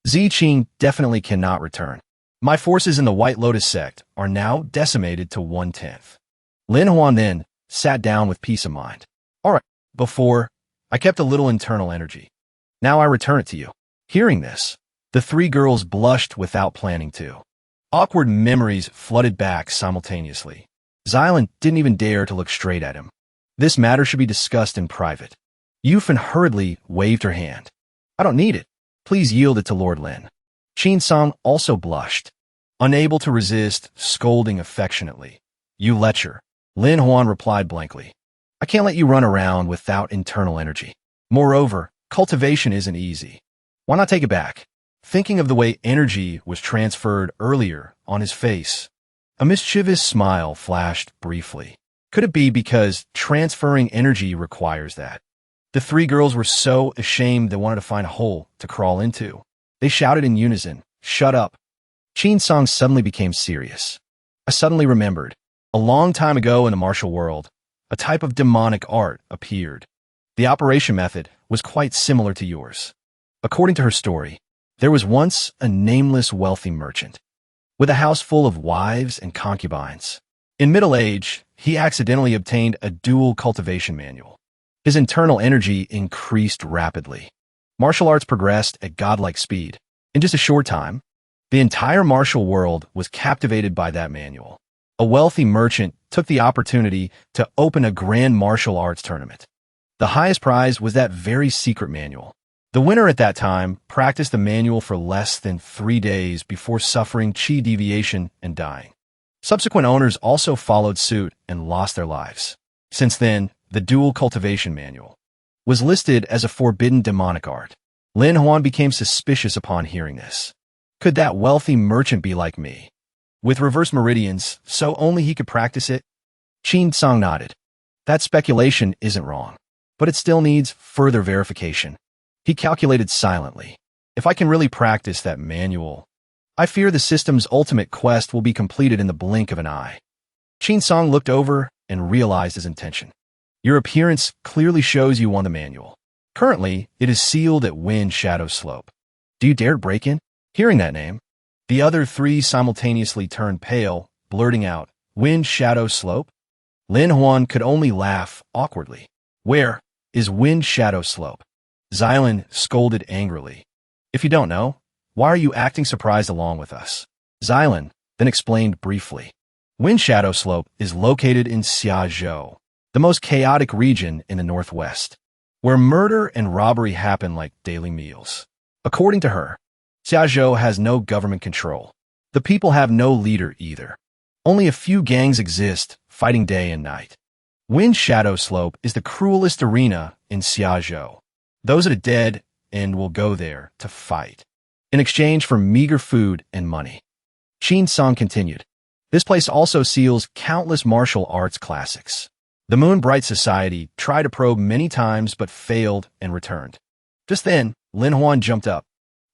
Ziqing definitely cannot return. My forces in the White Lotus sect are now decimated to 1/10. Lin Huan then sat down with peace of mind. All right, before, I kept a little internal energy. Now I return it to you. Hearing this, the 3 girls blushed without planning to. Awkward memories flooded back simultaneously. Xylan didn't even dare to look straight at him. This matter should be discussed in private. Yufan hurriedly waved her hand. I don't need it. Please yield it to Lord Lin. Qin Song also blushed, unable to resist scolding affectionately. You lecher. Lin Huan replied blankly. I can't let you run around without internal energy. Moreover, cultivation isn't easy. Why not take it back? Thinking of the way energy was transferred earlier on his face, a mischievous smile flashed briefly. Could it be because transferring energy requires that? The three girls were so ashamed they wanted to find a hole to crawl into. They shouted in unison, Shut up. Qin Song suddenly became serious. I suddenly remembered. A long time ago in the martial world, a type of demonic art appeared. The operation method was quite similar to yours. According to her story, there was once a nameless wealthy merchant with a house full of wives and concubines. In middle age, he accidentally obtained a dual cultivation manual. His internal energy increased rapidly. Martial arts progressed at godlike speed. In just a short time, the entire martial world was captivated by that manual. A wealthy merchant took the opportunity to open a grand martial arts tournament. The highest prize was that very secret manual. The winner at that time practiced the manual for less than 3 days before suffering chi deviation and dying. Subsequent owners also followed suit and lost their lives. Since then, the dual cultivation manual was listed as a forbidden demonic art. Lin Huan became suspicious upon hearing this. Could that wealthy merchant be like me? With reverse meridians, so only he could practice it? Qin Song nodded. That speculation isn't wrong, but it still needs further verification. He calculated silently. If I can really practice that manual, I fear the system's ultimate quest will be completed in the blink of an eye. Qin Song looked over and realized his intention. Your appearance clearly shows you won the manual. Currently, it is sealed at Wind Shadow Slope. Do you dare break in? Hearing that name, the other three simultaneously turned pale, blurting out, Wind Shadow Slope? Lin Huan could only laugh awkwardly. Where is Wind Shadow Slope? Xylan scolded angrily. If you don't know, why are you acting surprised along with us? Xylan then explained briefly. Wind Shadow Slope is located in Xiazhou, the most chaotic region in the northwest, where murder and robbery happen like daily meals. According to her, Xiazhou has no government control. The people have no leader either. Only a few gangs exist, fighting day and night. Wind Shadow Slope is the cruelest arena in Xiazhou. Those are the dead and will go there to fight, in exchange for meager food and money. Qin Song continued. This place also seals countless martial arts classics. The Moon Bright Society tried to probe many times but failed and returned. Just then, Lin Huan jumped up.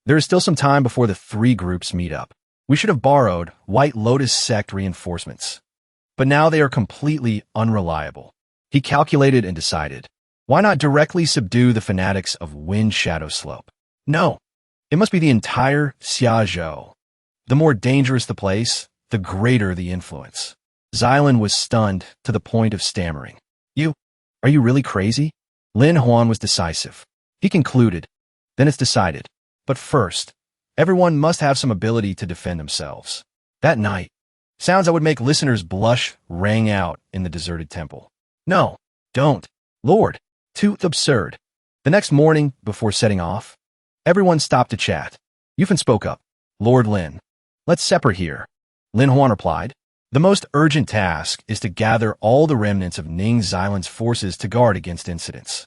There is still some time before the three groups meet up. We should have borrowed White Lotus sect reinforcements. But now they are completely unreliable. He calculated and decided. Why not directly subdue the fanatics of Wind Shadow Slope? No, it must be the entire Xiazhou. The more dangerous the place, the greater the influence. Xylan was stunned to the point of stammering. Are you really crazy? Lin Huan was decisive. He concluded, then it's decided. But first, everyone must have some ability to defend themselves. That night, sounds that would make listeners blush rang out in the deserted temple. No, don't. Lord, too absurd. The next morning, before setting off, everyone stopped to chat. Yufan spoke up. Lord Lin, let's separate here. Lin Huan replied. The most urgent task is to gather all the remnants of Ning Xylan's forces to guard against incidents.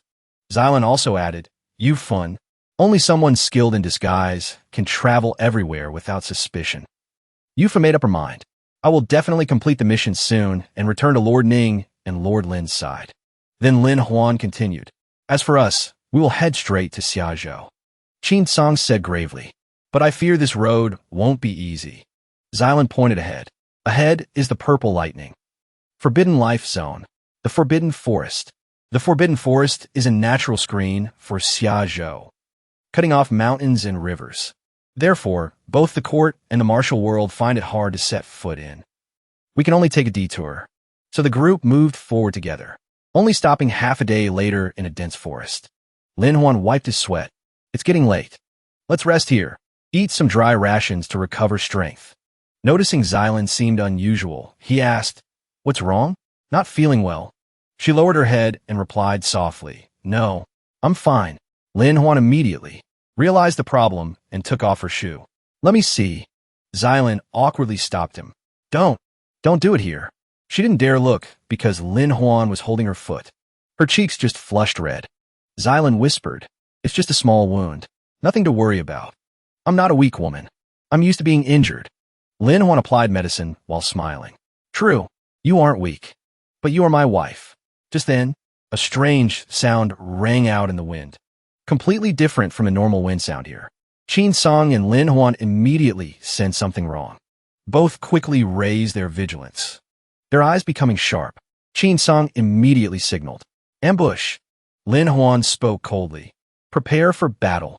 Xylan also added, Yufan, only someone skilled in disguise can travel everywhere without suspicion. Yufan made up her mind. I will definitely complete the mission soon and return to Lord Ning and Lord Lin's side. Then Lin Huan continued. As for us, we will head straight to Xiazhou. Qin Song said gravely, but I fear this road won't be easy. Xylan pointed ahead. Ahead is the Purple Lightning. Forbidden Life Zone. The Forbidden Forest. The Forbidden Forest is a natural screen for Xiazhou, cutting off mountains and rivers. Therefore, both the court and the martial world find it hard to set foot in. We can only take a detour. So the group moved forward together, only stopping half a day later in a dense forest. Lin Huan wiped his sweat. It's getting late. Let's rest here. Eat some dry rations to recover strength. Noticing Xylan seemed unusual, he asked, What's wrong? Not feeling well. She lowered her head and replied softly, No, I'm fine. Lin Huan immediately realized the problem and took off her shoe. Let me see. Xylan awkwardly stopped him. Don't do it here. She didn't dare look because Lin Huan was holding her foot. Her cheeks just flushed red. Xylan whispered, It's just a small wound. Nothing to worry about. I'm not a weak woman. I'm used to being injured. Lin Huan applied medicine while smiling. True, you aren't weak, but you are my wife. Just then, a strange sound rang out in the wind, completely different from a normal wind sound here. Qin Song and Lin Huan immediately sensed something wrong. Both quickly raised their vigilance. Their eyes becoming sharp, Qin Song immediately signaled. Ambush! Lin Huan spoke coldly. Prepare for battle.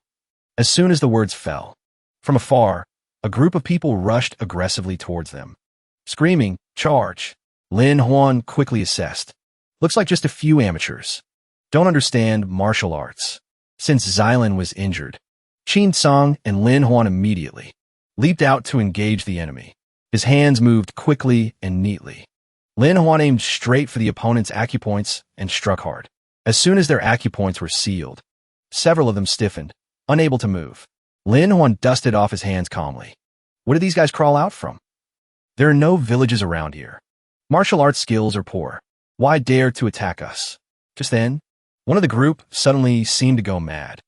As soon as the words fell, from afar, a group of people rushed aggressively towards them. Screaming, Charge! Lin Huan quickly assessed. Looks like just a few amateurs. Don't understand martial arts. Since Xylan was injured, Qin Song and Lin Huan immediately leaped out to engage the enemy. His hands moved quickly and neatly. Lin Huan aimed straight for the opponent's acupoints and struck hard. As soon as their acupoints were sealed, several of them stiffened, unable to move. Lin Huan dusted off his hands calmly. Where did these guys crawl out from? There are no villages around here. Martial arts skills are poor. Why dare to attack us? Just then, one of the group suddenly seemed to go mad,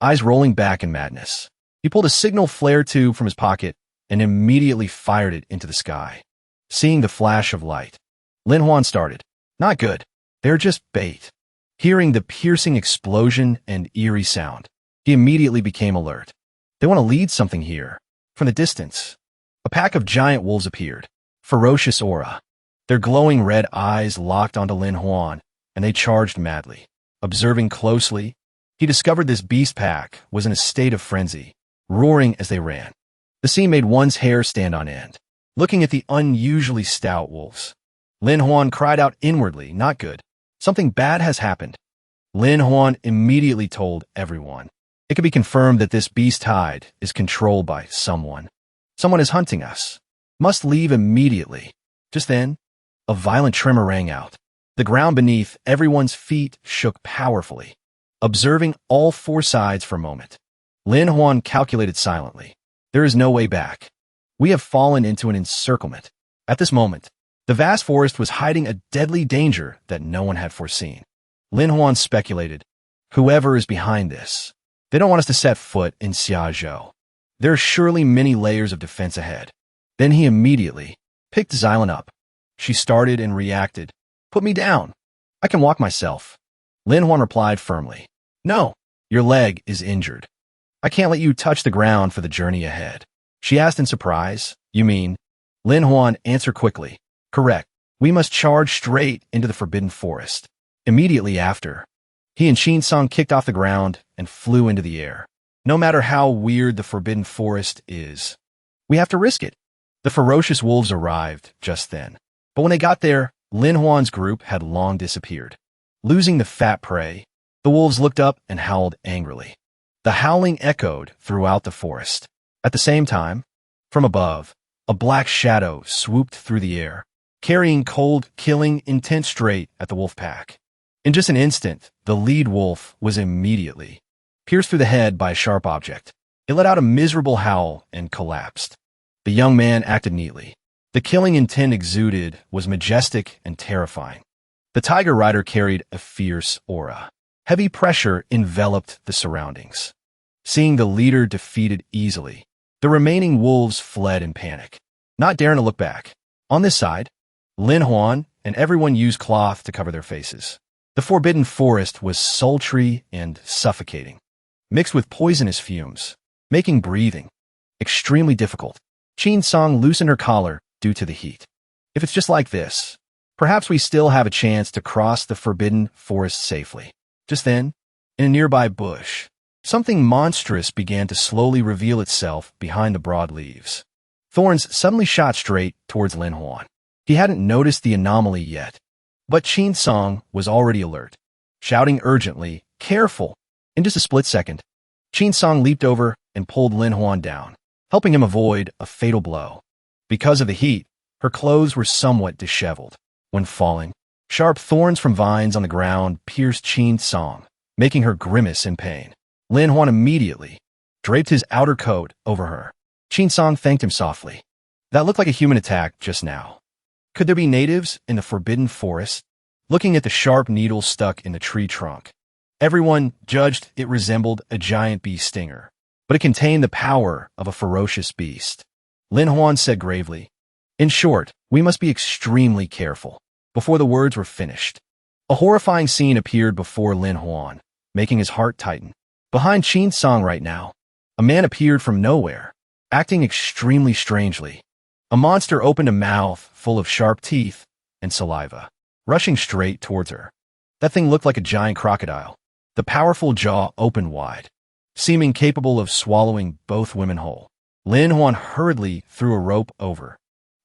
eyes rolling back in madness. He pulled a signal flare tube from his pocket and immediately fired it into the sky. Seeing the flash of light, Lin Huan started. Not good. They're just bait. Hearing the piercing explosion and eerie sound, he immediately became alert. They want to lead something here. From the distance, a pack of giant wolves appeared. Ferocious aura. Their glowing red eyes locked onto Lin Huan, and they charged madly. Observing closely, he discovered this beast pack was in a state of frenzy, roaring as they ran. The scene made one's hair stand on end. Looking at the unusually stout wolves, Lin Huan cried out inwardly, Not good. Something bad has happened. Lin Huan immediately told everyone. It could be confirmed that this beast hide is controlled by someone. Someone is hunting us. Must leave immediately. Just then, a violent tremor rang out. The ground beneath everyone's feet shook powerfully. Observing all four sides for a moment, Lin Huan calculated silently. There is no way back. We have fallen into an encirclement. At this moment, the vast forest was hiding a deadly danger that no one had foreseen. Lin Huan speculated, Whoever is behind this, they don't want us to set foot in Xiazhou. There are surely many layers of defense ahead. Then he immediately picked Xylan up. She started and reacted. Put me down. I can walk myself. Lin Huan replied firmly. No, your leg is injured. I can't let you touch the ground for the journey ahead. She asked in surprise. You mean? Lin Huan answered quickly. Correct. We must charge straight into the forbidden forest. Immediately after, he and Qin Song kicked off the ground and flew into the air. No matter how weird the forbidden forest is, we have to risk it. The ferocious wolves arrived just then. But when they got there, Lin Huan's group had long disappeared. Losing the fat prey, the wolves looked up and howled angrily. The howling echoed throughout the forest. At the same time, from above, a black shadow swooped through the air, carrying cold, killing intent straight at the wolf pack. In just an instant, the lead wolf was immediately pierced through the head by a sharp object. It let out a miserable howl and collapsed. The young man acted neatly. The killing intent exuded was majestic and terrifying. The tiger rider carried a fierce aura. Heavy pressure enveloped the surroundings. Seeing the leader defeated easily, the remaining wolves fled in panic, not daring to look back. On this side, Lin Huan and everyone used cloth to cover their faces. The forbidden forest was sultry and suffocating, mixed with poisonous fumes, making breathing extremely difficult. Qin Song loosened her collar due to the heat. If it's just like this, perhaps we still have a chance to cross the forbidden forest safely. Just then, in a nearby bush, something monstrous began to slowly reveal itself behind the broad leaves. Thorns suddenly shot straight towards Lin Huan. He hadn't noticed the anomaly yet, but Qin Song was already alert, shouting urgently, Careful! In just a split second, Qin Song leaped over and pulled Lin Huan down, helping him avoid a fatal blow. Because of the heat, her clothes were somewhat disheveled. when falling. Sharp thorns from vines on the ground pierced Qin Song, making her grimace in pain. Lin Huan immediately draped his outer coat over her. Qin Song thanked him softly. That looked like a human attack just now. Could there be natives in the forbidden forest? Looking at the sharp needle stuck in the tree trunk, everyone judged it resembled a giant bee stinger, but it contained the power of a ferocious beast. Lin Huan said gravely, "In short, we must be extremely careful." Before the words were finished, a horrifying scene appeared before Lin Huan, making his heart tighten. Behind Qin Song right now, a man appeared from nowhere, acting extremely strangely. A monster opened a mouth full of sharp teeth and saliva, rushing straight towards her. That thing looked like a giant crocodile. The powerful jaw opened wide, seeming capable of swallowing both women whole. Lin Huan hurriedly threw a rope over,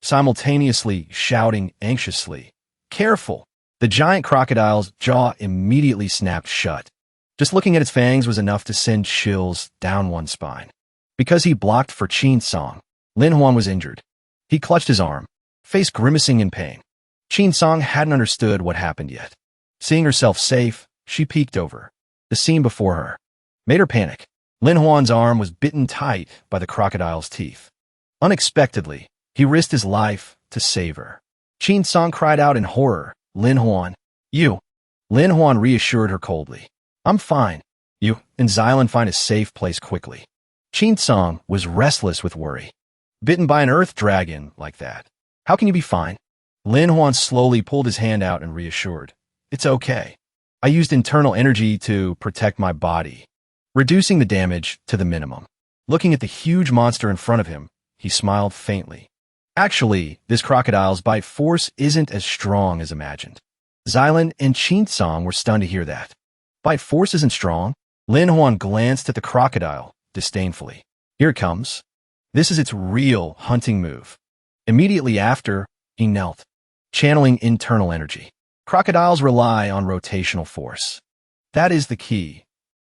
simultaneously shouting anxiously, "Careful!" The giant crocodile's jaw immediately snapped shut. Just looking at its fangs was enough to send chills down one's spine. Because he blocked for Qin Song, Lin Huan was injured. He clutched his arm, face grimacing in pain. Qin Song hadn't understood what happened yet. Seeing herself safe, she peeked over. The scene before her made her panic. Lin Huan's arm was bitten tight by the crocodile's teeth. Unexpectedly, he risked his life to save her. Qin Song cried out in horror, "Lin Huan, you!" Lin Huan reassured her coldly, "I'm fine. You and Xylan find a safe place quickly." Qin Song was restless with worry. Bitten by an earth dragon like that, how can you be fine? Lin Huan slowly pulled his hand out and reassured, "It's okay. I used internal energy to protect my body, reducing the damage to the minimum." Looking at the huge monster in front of him, he smiled faintly. Actually, this crocodile's bite force isn't as strong as imagined. Xylan and Qin Song were stunned to hear that. Bite force isn't strong? Lin Huan glanced at the crocodile disdainfully. Here it comes. This is its real hunting move. Immediately after, he knelt, channeling internal energy. Crocodiles rely on rotational force. That is the key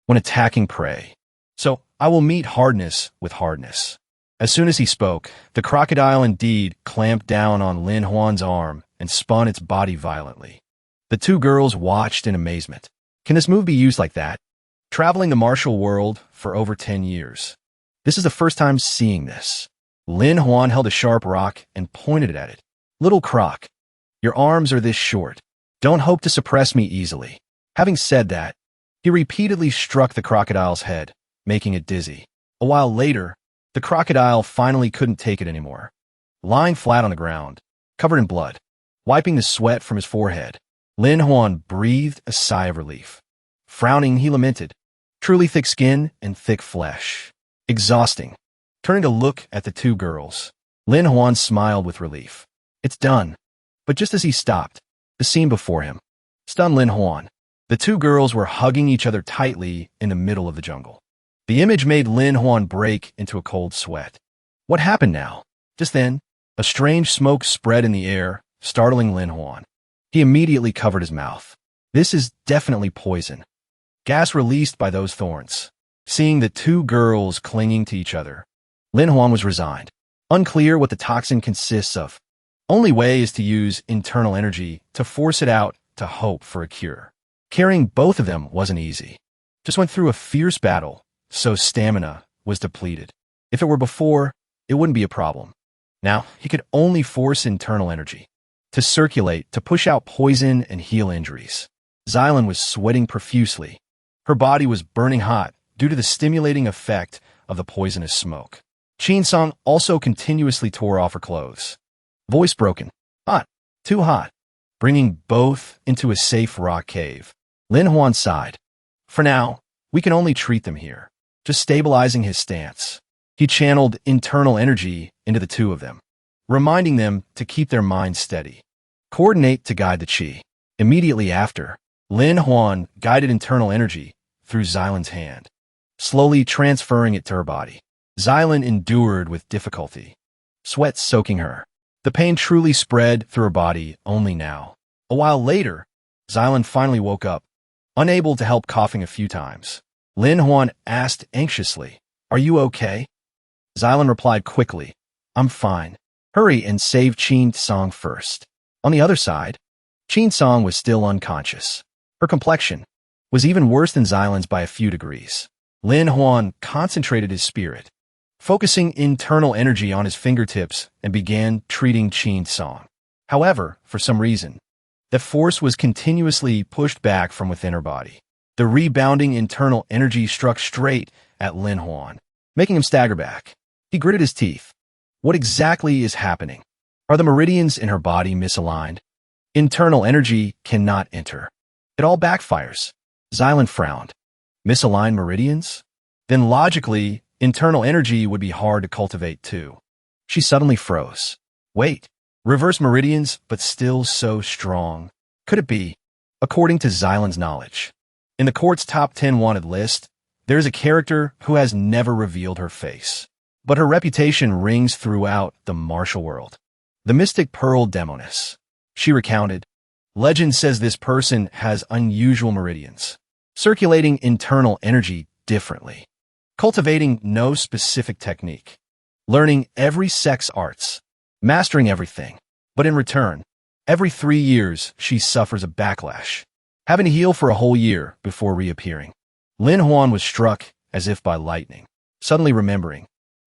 when attacking prey. So I will meet hardness with hardness. As soon as he spoke, the crocodile indeed clamped down on Lin Huan's arm and spun its body violently. The two girls watched in amazement. Can this move be used like that? Traveling the martial world for over 10 years. This is the first time seeing this. Lin Huan held a sharp rock and pointed it at it. "Little croc, your arms are this short. Don't hope to suppress me easily." Having said that, he repeatedly struck the crocodile's head, making it dizzy. A while later, the crocodile finally couldn't take it anymore. Lying flat on the ground, covered in blood, wiping the sweat from his forehead, Lin Huan breathed a sigh of relief. Frowning, he lamented, "Truly thick skin and thick flesh. Exhausting." Turning to look at the two girls, Lin Huan smiled with relief. It's done. But just as he stopped, the scene before him stunned Lin Huan. The two girls were hugging each other tightly in the middle of the jungle. The image made Lin Huan break into a cold sweat. What happened now? Just then, a strange smoke spread in the air, startling Lin Huan. He immediately covered his mouth. This is definitely poison. Gas released by those thorns. Seeing the two girls clinging to each other, Lin Huan was resigned. Unclear what the toxin consists of. Only way is to use internal energy to force it out to hope for a cure. Carrying both of them wasn't easy. Just went through a fierce battle, so stamina was depleted. If it were before, it wouldn't be a problem. Now, he could only force internal energy to circulate, to push out poison and heal injuries. Xylan was sweating profusely. Her body was burning hot due to the stimulating effect of the poisonous smoke. Qin Song also continuously tore off her clothes. Voice broken. Hot. Too hot. Bringing both into a safe rock cave. Lin Huan sighed. For now, we can only treat them here. Just stabilizing his stance. He channeled internal energy into the two of them, reminding them to keep their minds steady. Coordinate to guide the qi. Immediately after, Lin Huan guided internal energy through Xylan's hand, slowly transferring it to her body. Xylan endured with difficulty, sweat soaking her. The pain truly spread through her body only now. A while later, Xylan finally woke up, unable to help coughing a few times. Lin Huan asked anxiously, "Are you okay?" Xylan replied quickly, "I'm fine. Hurry and save Qin Song first." On the other side, Qin Song was still unconscious. Her complexion was even worse than Xylan's by a few degrees. Lin Huan concentrated his spirit, focusing internal energy on his fingertips, and began treating Qin Song. However, for some reason, that force was continuously pushed back from within her body. The rebounding internal energy struck straight at Lin Huan, making him stagger back. He gritted his teeth. What exactly is happening? Are the meridians in her body misaligned? Internal energy cannot enter. It all backfires. Xylan frowned. Misaligned meridians? Then logically, internal energy would be hard to cultivate too. She suddenly froze. Wait. Reverse meridians, but still so strong. Could it be? According to Xylan's knowledge, in the court's top 10 wanted list, there is a character who has never revealed her face. But her reputation rings throughout the martial world. The mystic Pearl Demoness. She recounted, legend says this person has unusual meridians, circulating internal energy differently, cultivating no specific technique, learning every sex arts, mastering everything. But in return, every 3 years, she suffers a backlash, having to heal for a whole year before reappearing. Lin Huan was struck as if by lightning, suddenly remembering.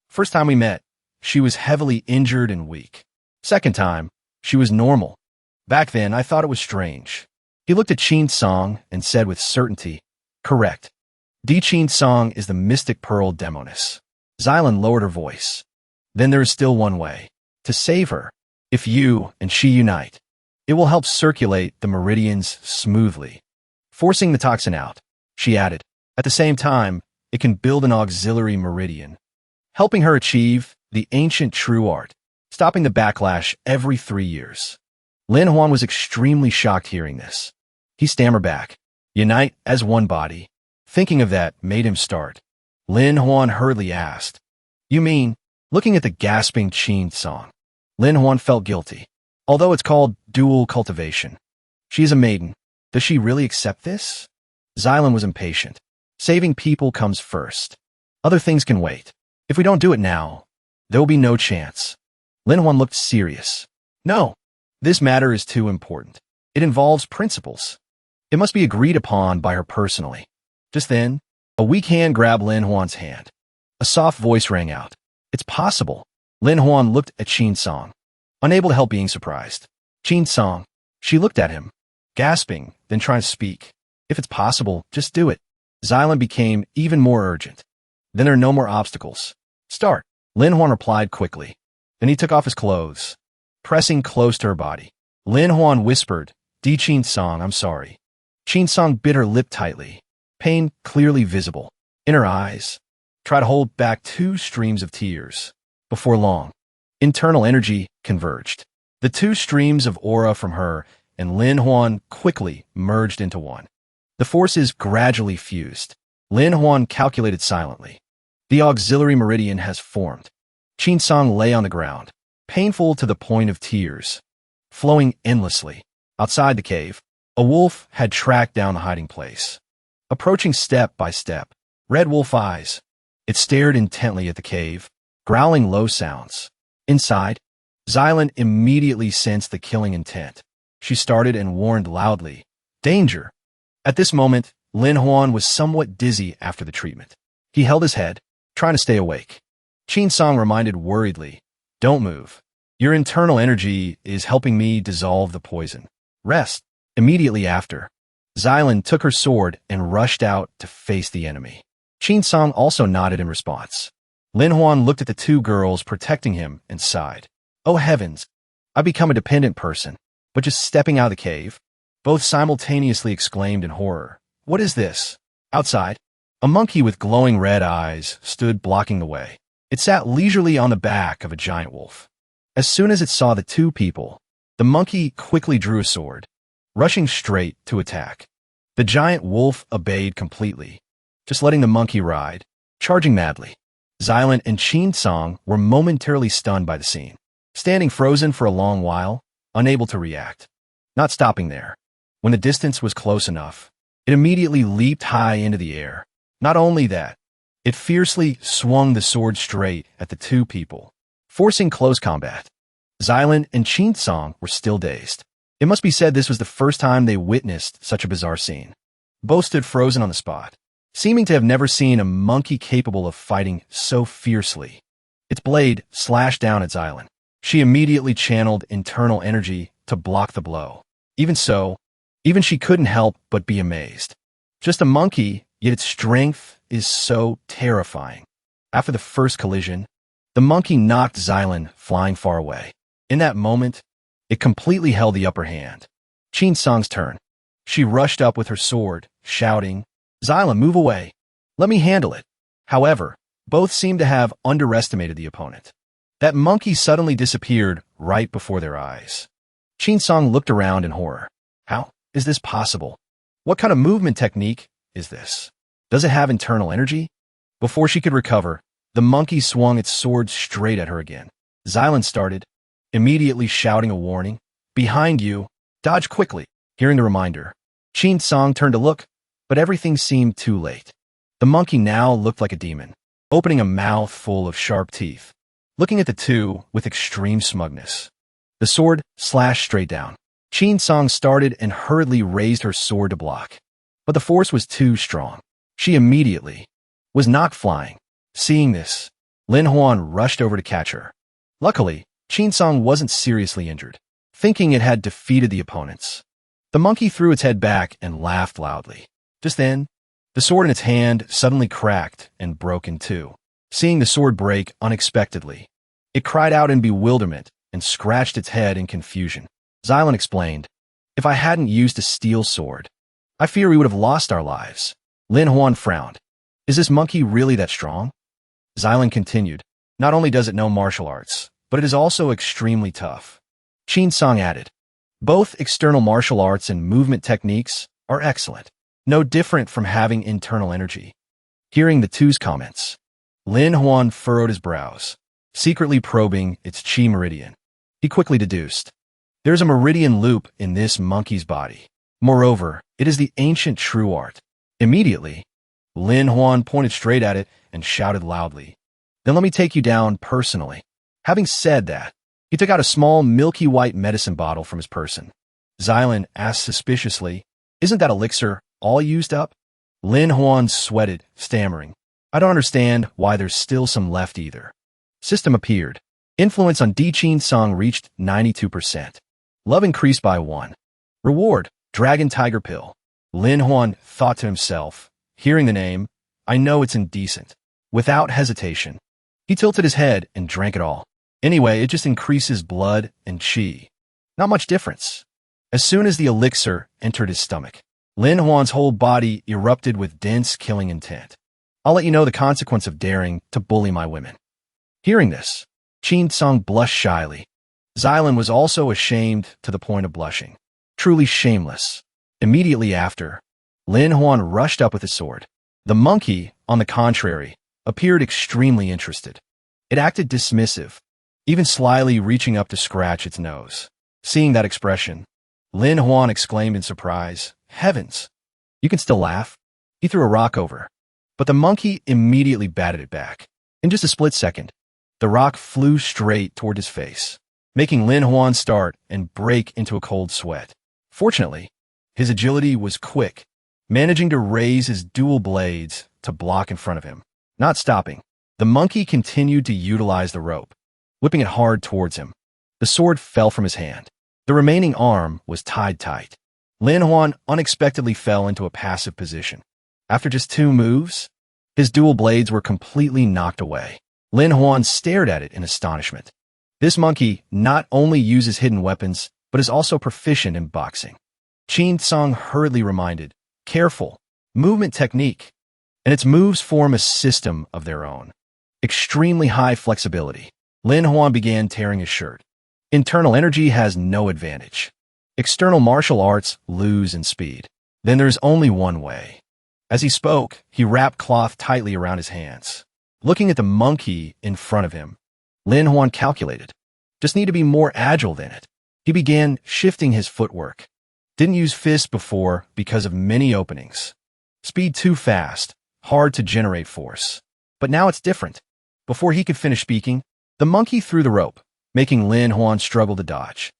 First time we met, she was heavily injured and weak. Second time, she was normal. Back then, I thought it was strange. He looked at Qin Song and said with certainty, correct. Qin Song is the mystic Pearl Demoness. Xylan lowered her voice. Then there is still one way. To save her, if you and she unite, it will help circulate the meridians smoothly, forcing the toxin out, she added. At the same time, it can build an auxiliary meridian, helping her achieve the ancient true art, stopping the backlash every 3 years. Lin Huan was extremely shocked hearing this. He stammered back, unite as one body. Thinking of that made him start. Lin Huan hurriedly asked, you mean, looking at the gasping Qin Song? Lin Huan felt guilty. Although it's called dual cultivation. She is a maiden. Does she really accept this? Xylan was impatient. Saving people comes first. Other things can wait. If we don't do it now, there will be no chance. Lin Huan looked serious. No, this matter is too important. It involves principles. It must be agreed upon by her personally. Just then, a weak hand grabbed Lin Huan's hand. A soft voice rang out. It's possible. Lin Huan looked at Qin Song, unable to help being surprised. Qin Song. She looked at him, gasping, then trying to speak. If it's possible, just do it. Xylan became even more urgent. Then there are no more obstacles. Start. Lin Huan replied quickly. Then he took off his clothes, pressing close to her body. Lin Huan whispered, Qin Song, I'm sorry. Qin Song bit her lip tightly, pain clearly visible in her eyes. Tried to hold back 2 streams of tears. Before long, internal energy converged. The 2 streams of aura from her and Lin Huan quickly merged into one. The forces gradually fused. Lin Huan calculated silently. The auxiliary meridian has formed. Qin Song lay on the ground, painful to the point of tears, flowing endlessly. Outside the cave, a wolf had tracked down the hiding place. Approaching step by step, red wolf eyes. It stared intently at the cave, growling low sounds. Inside, Xylan immediately sensed the killing intent. She started and warned loudly, danger. At this moment, Lin Huan was somewhat dizzy after the treatment. He held his head, trying to stay awake. Qin Song reminded worriedly, don't move. Your internal energy is helping me dissolve the poison. Rest. Immediately after, Xylan took her sword and rushed out to face the enemy. Qin Song also nodded in response. Lin Huan looked at the 2 girls protecting him and sighed. Oh heavens, I've become a dependent person. But just stepping out of the cave, both simultaneously exclaimed in horror. What is this? Outside, a monkey with glowing red eyes stood blocking the way. It sat leisurely on the back of a giant wolf. As soon as it saw the 2 people, the monkey quickly drew a sword, rushing straight to attack. The giant wolf obeyed completely, just letting the monkey ride, charging madly. Xylan and Qin Song were momentarily stunned by the scene, standing frozen for a long while, unable to react. Not stopping there. When the distance was close enough, it immediately leaped high into the air. Not only that, it fiercely swung the sword straight at the 2 people, forcing close combat. Xylan and Qin Song were still dazed. It must be said this was the first time they witnessed such a bizarre scene. Both stood frozen on the spot, seeming to have never seen a monkey capable of fighting so fiercely. Its blade slashed down at Xylan. She immediately channeled internal energy to block the blow. Even so, even she couldn't help but be amazed. Just a monkey, yet its strength is so terrifying. After the first collision, the monkey knocked Xylan flying far away. In that moment, it completely held the upper hand. Song's turn. She rushed up with her sword, shouting, "Xylan, move away. Let me handle it." However, both seemed to have underestimated the opponent. That monkey suddenly disappeared right before their eyes. Song looked around in horror. How is this possible? What kind of movement technique is this? Does it have internal energy? Before she could recover, the monkey swung its sword straight at her again. Xylan started, immediately shouting a warning. "Behind you! Dodge quickly!" Hearing the reminder, Song turned to look, but everything seemed too late. The monkey now looked like a demon, opening a mouth full of sharp teeth, looking at the two with extreme smugness. The sword slashed straight down. Song started and hurriedly raised her sword to block, but the force was too strong. She immediately was knocked flying. Seeing this, Lin Huan rushed over to catch her. Luckily, Song wasn't seriously injured. Thinking it had defeated the opponents, the monkey threw its head back and laughed loudly. Just then, the sword in its hand suddenly cracked and broke in two. Seeing the sword break unexpectedly, it cried out in bewilderment and scratched its head in confusion. Xylan explained, "If I hadn't used a steel sword, I fear we would have lost our lives." Lin Huan frowned. "Is this monkey really that strong?" Xylan continued, "Not only does it know martial arts, but it is also extremely tough." Song added, "Both external martial arts and movement techniques are excellent, no different from having internal energy." Hearing the two's comments, Lin Huan furrowed his brows, secretly probing its chi meridian. He quickly deduced, "There's a meridian loop in this monkey's body. Moreover, it is the ancient true art." Immediately, Lin Huan pointed straight at it and shouted loudly, "Then let me take you down personally." Having said that, he took out a small milky white medicine bottle from his person. Xylan asked suspiciously, "Isn't that elixir all used up?" Lin Huan sweated, stammering, "I don't understand why there's still some left either." System appeared. Influence on Song reached 92%. Love increased by 1. Reward, Dragon Tiger Pill. Lin Huan thought to himself, hearing the name, "I know it's indecent." Without hesitation, he tilted his head and drank it all. Anyway, it just increases blood and chi. Not much difference. As soon as the elixir entered his stomach, Lin Huan's whole body erupted with dense killing intent. "I'll let you know the consequence of daring to bully my women." Hearing this, Song blushed shyly. Xylan was also ashamed to the point of blushing. Truly shameless. Immediately after, Lin Huan rushed up with his sword. The monkey, on the contrary, appeared extremely interested. It acted dismissive, even slyly reaching up to scratch its nose. Seeing that expression, Lin Huan exclaimed in surprise, "Heavens, you can still laugh?" He threw a rock over, but the monkey immediately batted it back. In just a split second, the rock flew straight toward his face, making Lin Huan start and break into a cold sweat. Fortunately, his agility was quick, managing to raise his dual blades to block in front of him. Not stopping, the monkey continued to utilize the rope, whipping it hard towards him. The sword fell from his hand. The remaining arm was tied tight. Lin Huan unexpectedly fell into a passive position. After just 2 moves, his dual blades were completely knocked away. Lin Huan stared at it in astonishment. This monkey not only uses hidden weapons, but is also proficient in boxing. Song hurriedly reminded, "Careful, movement technique," and its moves form a system of their own. Extremely high flexibility. Lin Huan began tearing his shirt. Internal energy has no advantage. External martial arts lose in speed. Then there's only one way. As he spoke, he wrapped cloth tightly around his hands. Looking at the monkey in front of him, Lin Huan calculated, "Just need to be more agile than it." He began shifting his footwork. Didn't use fists before because of many openings. Speed too fast, hard to generate force. But now it's different. Before he could finish speaking, the monkey threw the rope, making Lin Huan struggle to dodge.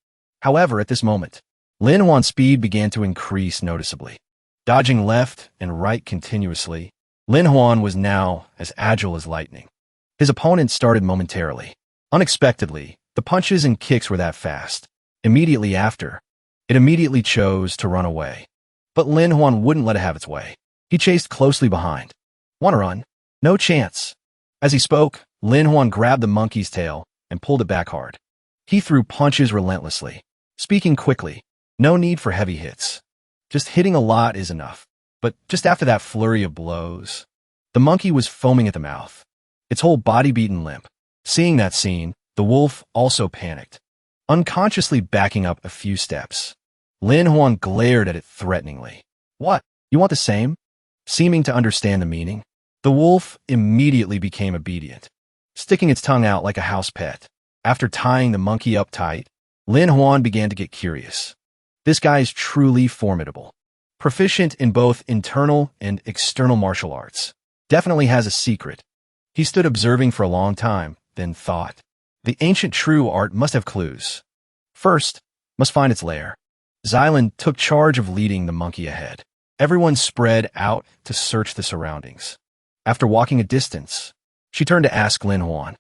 However, at this moment, Lin Huan's speed began to increase noticeably. Dodging left and right continuously, Lin Huan was now as agile as lightning. His opponent started momentarily. Unexpectedly, the punches and kicks were that fast. Immediately after, it immediately chose to run away. But Lin Huan wouldn't let it have its way. He chased closely behind. "Wanna run? No chance." As he spoke, Lin Huan grabbed the monkey's tail and pulled it back hard. He threw punches relentlessly, speaking quickly. No need for heavy hits. Just hitting a lot is enough. But just after that flurry of blows, the monkey was foaming at the mouth, its whole body beaten limp. Seeing that scene, the wolf also panicked, unconsciously backing up a few steps. Lin Huan glared at it threateningly. "What? You want the same?" Seeming to understand the meaning, the wolf immediately became obedient, sticking its tongue out like a house pet. After tying the monkey up tight, Lin Huan began to get curious. This guy is truly formidable. Proficient in both internal and external martial arts. Definitely has a secret. He stood observing for a long time, then thought. The ancient true art must have clues. First, must find its lair. Xylan took charge of leading the monkey ahead. Everyone spread out to search the surroundings. After walking a distance, she turned to ask Lin Huan,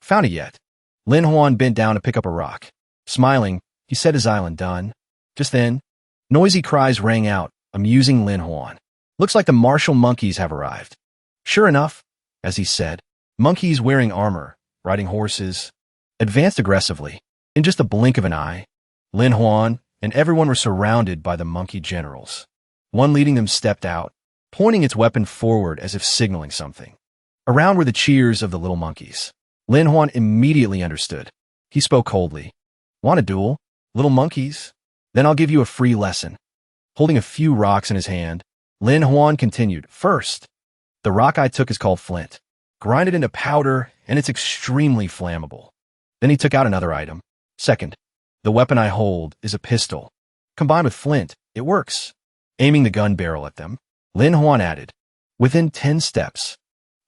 "Found it yet?" Lin Huan bent down to pick up a rock. Smiling, he said to Xylan, "Done." Just then, noisy cries rang out, amusing Lin Huan. "Looks like the martial monkeys have arrived." Sure enough, as he said, monkeys wearing armor, riding horses, advanced aggressively. In just a blink of an eye, Lin Huan and everyone were surrounded by the monkey generals. One leading them stepped out, pointing its weapon forward as if signaling something. Around were the cheers of the little monkeys. Lin Huan immediately understood. He spoke coldly. "Want a duel? Little monkeys? Then I'll give you a free lesson." Holding a few rocks in his hand, Lin Huan continued. "First, the rock I took is called flint. Grind it into powder, and it's extremely flammable." Then he took out another item. "Second, the weapon I hold is a pistol. Combined with flint, it works." Aiming the gun barrel at them, Lin Huan added, "Within 10 steps.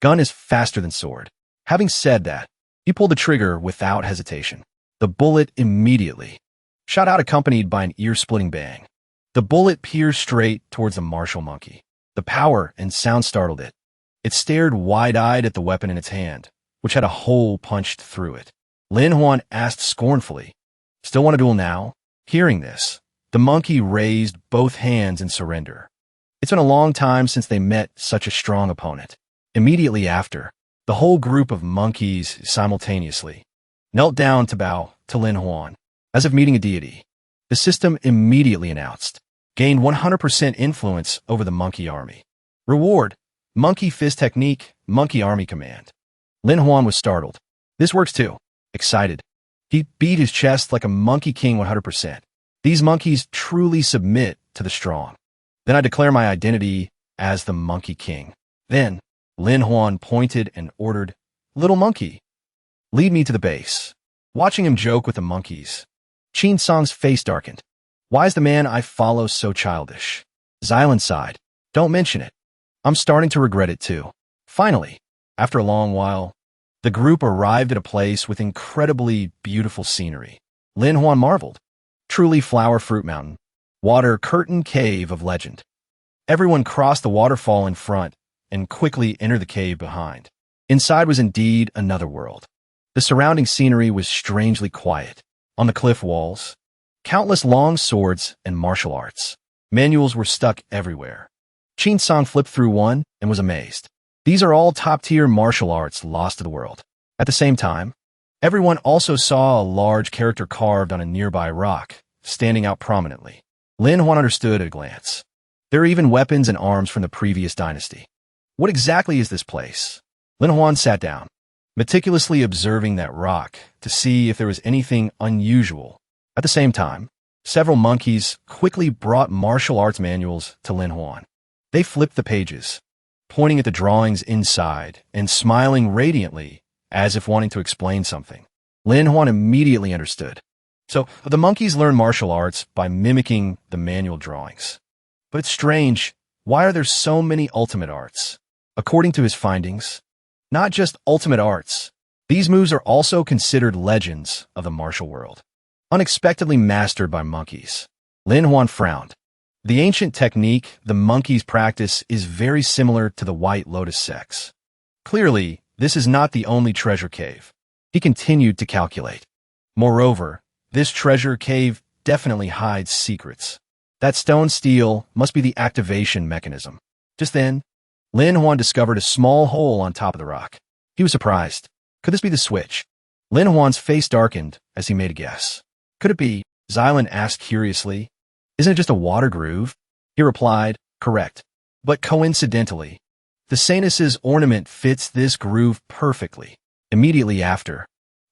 Gun is faster than sword." Having said that, he pulled the trigger without hesitation. The bullet immediately shot out, accompanied by an ear-splitting bang. The bullet pierced straight towards the martial monkey. The power and sound startled it. It stared wide-eyed at the weapon in its hand, which had a hole punched through it. Lin Huan asked scornfully, "Still want to duel now?" Hearing this, the monkey raised both hands in surrender. It's been a long time since they met such a strong opponent. Immediately after, the whole group of monkeys simultaneously knelt down to bow to Lin Huan, as if meeting a deity. The system immediately announced, gained 100% influence over the monkey army. Reward, monkey fist technique, monkey army command. Lin Huan was startled. This works too. Excited. He beat his chest like a monkey king 100%. These monkeys truly submit to the strong. Then I declare my identity as the Monkey King. Then, Lin Huan pointed and ordered, "Little monkey, lead me to the base." Watching him joke with the monkeys, Qin Song's face darkened. "Why is the man I follow so childish?" Xylan sighed. "Don't mention it. I'm starting to regret it too." Finally, after a long while, the group arrived at a place with incredibly beautiful scenery. Lin Huan marveled. Truly flower fruit mountain, water curtain cave of legend. Everyone crossed the waterfall in front and quickly entered the cave behind. Inside was indeed another world. The surrounding scenery was strangely quiet. On the cliff walls, countless long swords and martial arts. Manuals were stuck everywhere. Qin Song flipped through one and was amazed. These are all top-tier martial arts lost to the world. At the same time, everyone also saw a large character carved on a nearby rock, standing out prominently. Lin Huan understood at a glance. There are even weapons and arms from the previous dynasty. What exactly is this place? Lin Huan sat down, meticulously observing that rock to see if there was anything unusual. At the same time, several monkeys quickly brought martial arts manuals to Lin Huan. They flipped the pages, pointing at the drawings inside and smiling radiantly as if wanting to explain something. Lin Huan immediately understood. So, the monkeys learn martial arts by mimicking the manual drawings. But it's strange, why are there so many ultimate arts? According to his findings, not just ultimate arts, these moves are also considered legends of the martial world, unexpectedly mastered by monkeys. Lin Huan frowned. The ancient technique the monkeys practice is very similar to the White Lotus sects. Clearly, this is not the only treasure cave. He continued to calculate. Moreover, this treasure cave definitely hides secrets. That stone steel must be the activation mechanism. Just then, Lin Huan discovered a small hole on top of the rock. He was surprised. Could this be the switch? Lin Huan's face darkened as he made a guess. Could it be? Xylan asked curiously. Isn't it just a water groove? He replied, correct. But coincidentally, the Sainus's ornament fits this groove perfectly. Immediately after,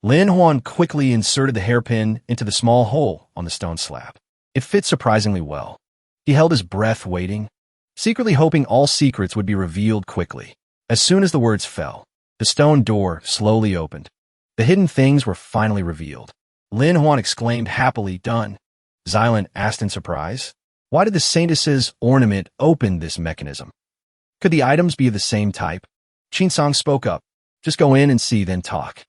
Lin Huan quickly inserted the hairpin into the small hole on the stone slab. It fit surprisingly well. He held his breath waiting, secretly hoping all secrets would be revealed quickly. As soon as the words fell, the stone door slowly opened. The hidden things were finally revealed. Lin Huan exclaimed happily, done. Xylan asked in surprise, why did the Saintus's ornament open this mechanism? Could the items be of the same type? Qinsong spoke up. Just go in and see, then talk.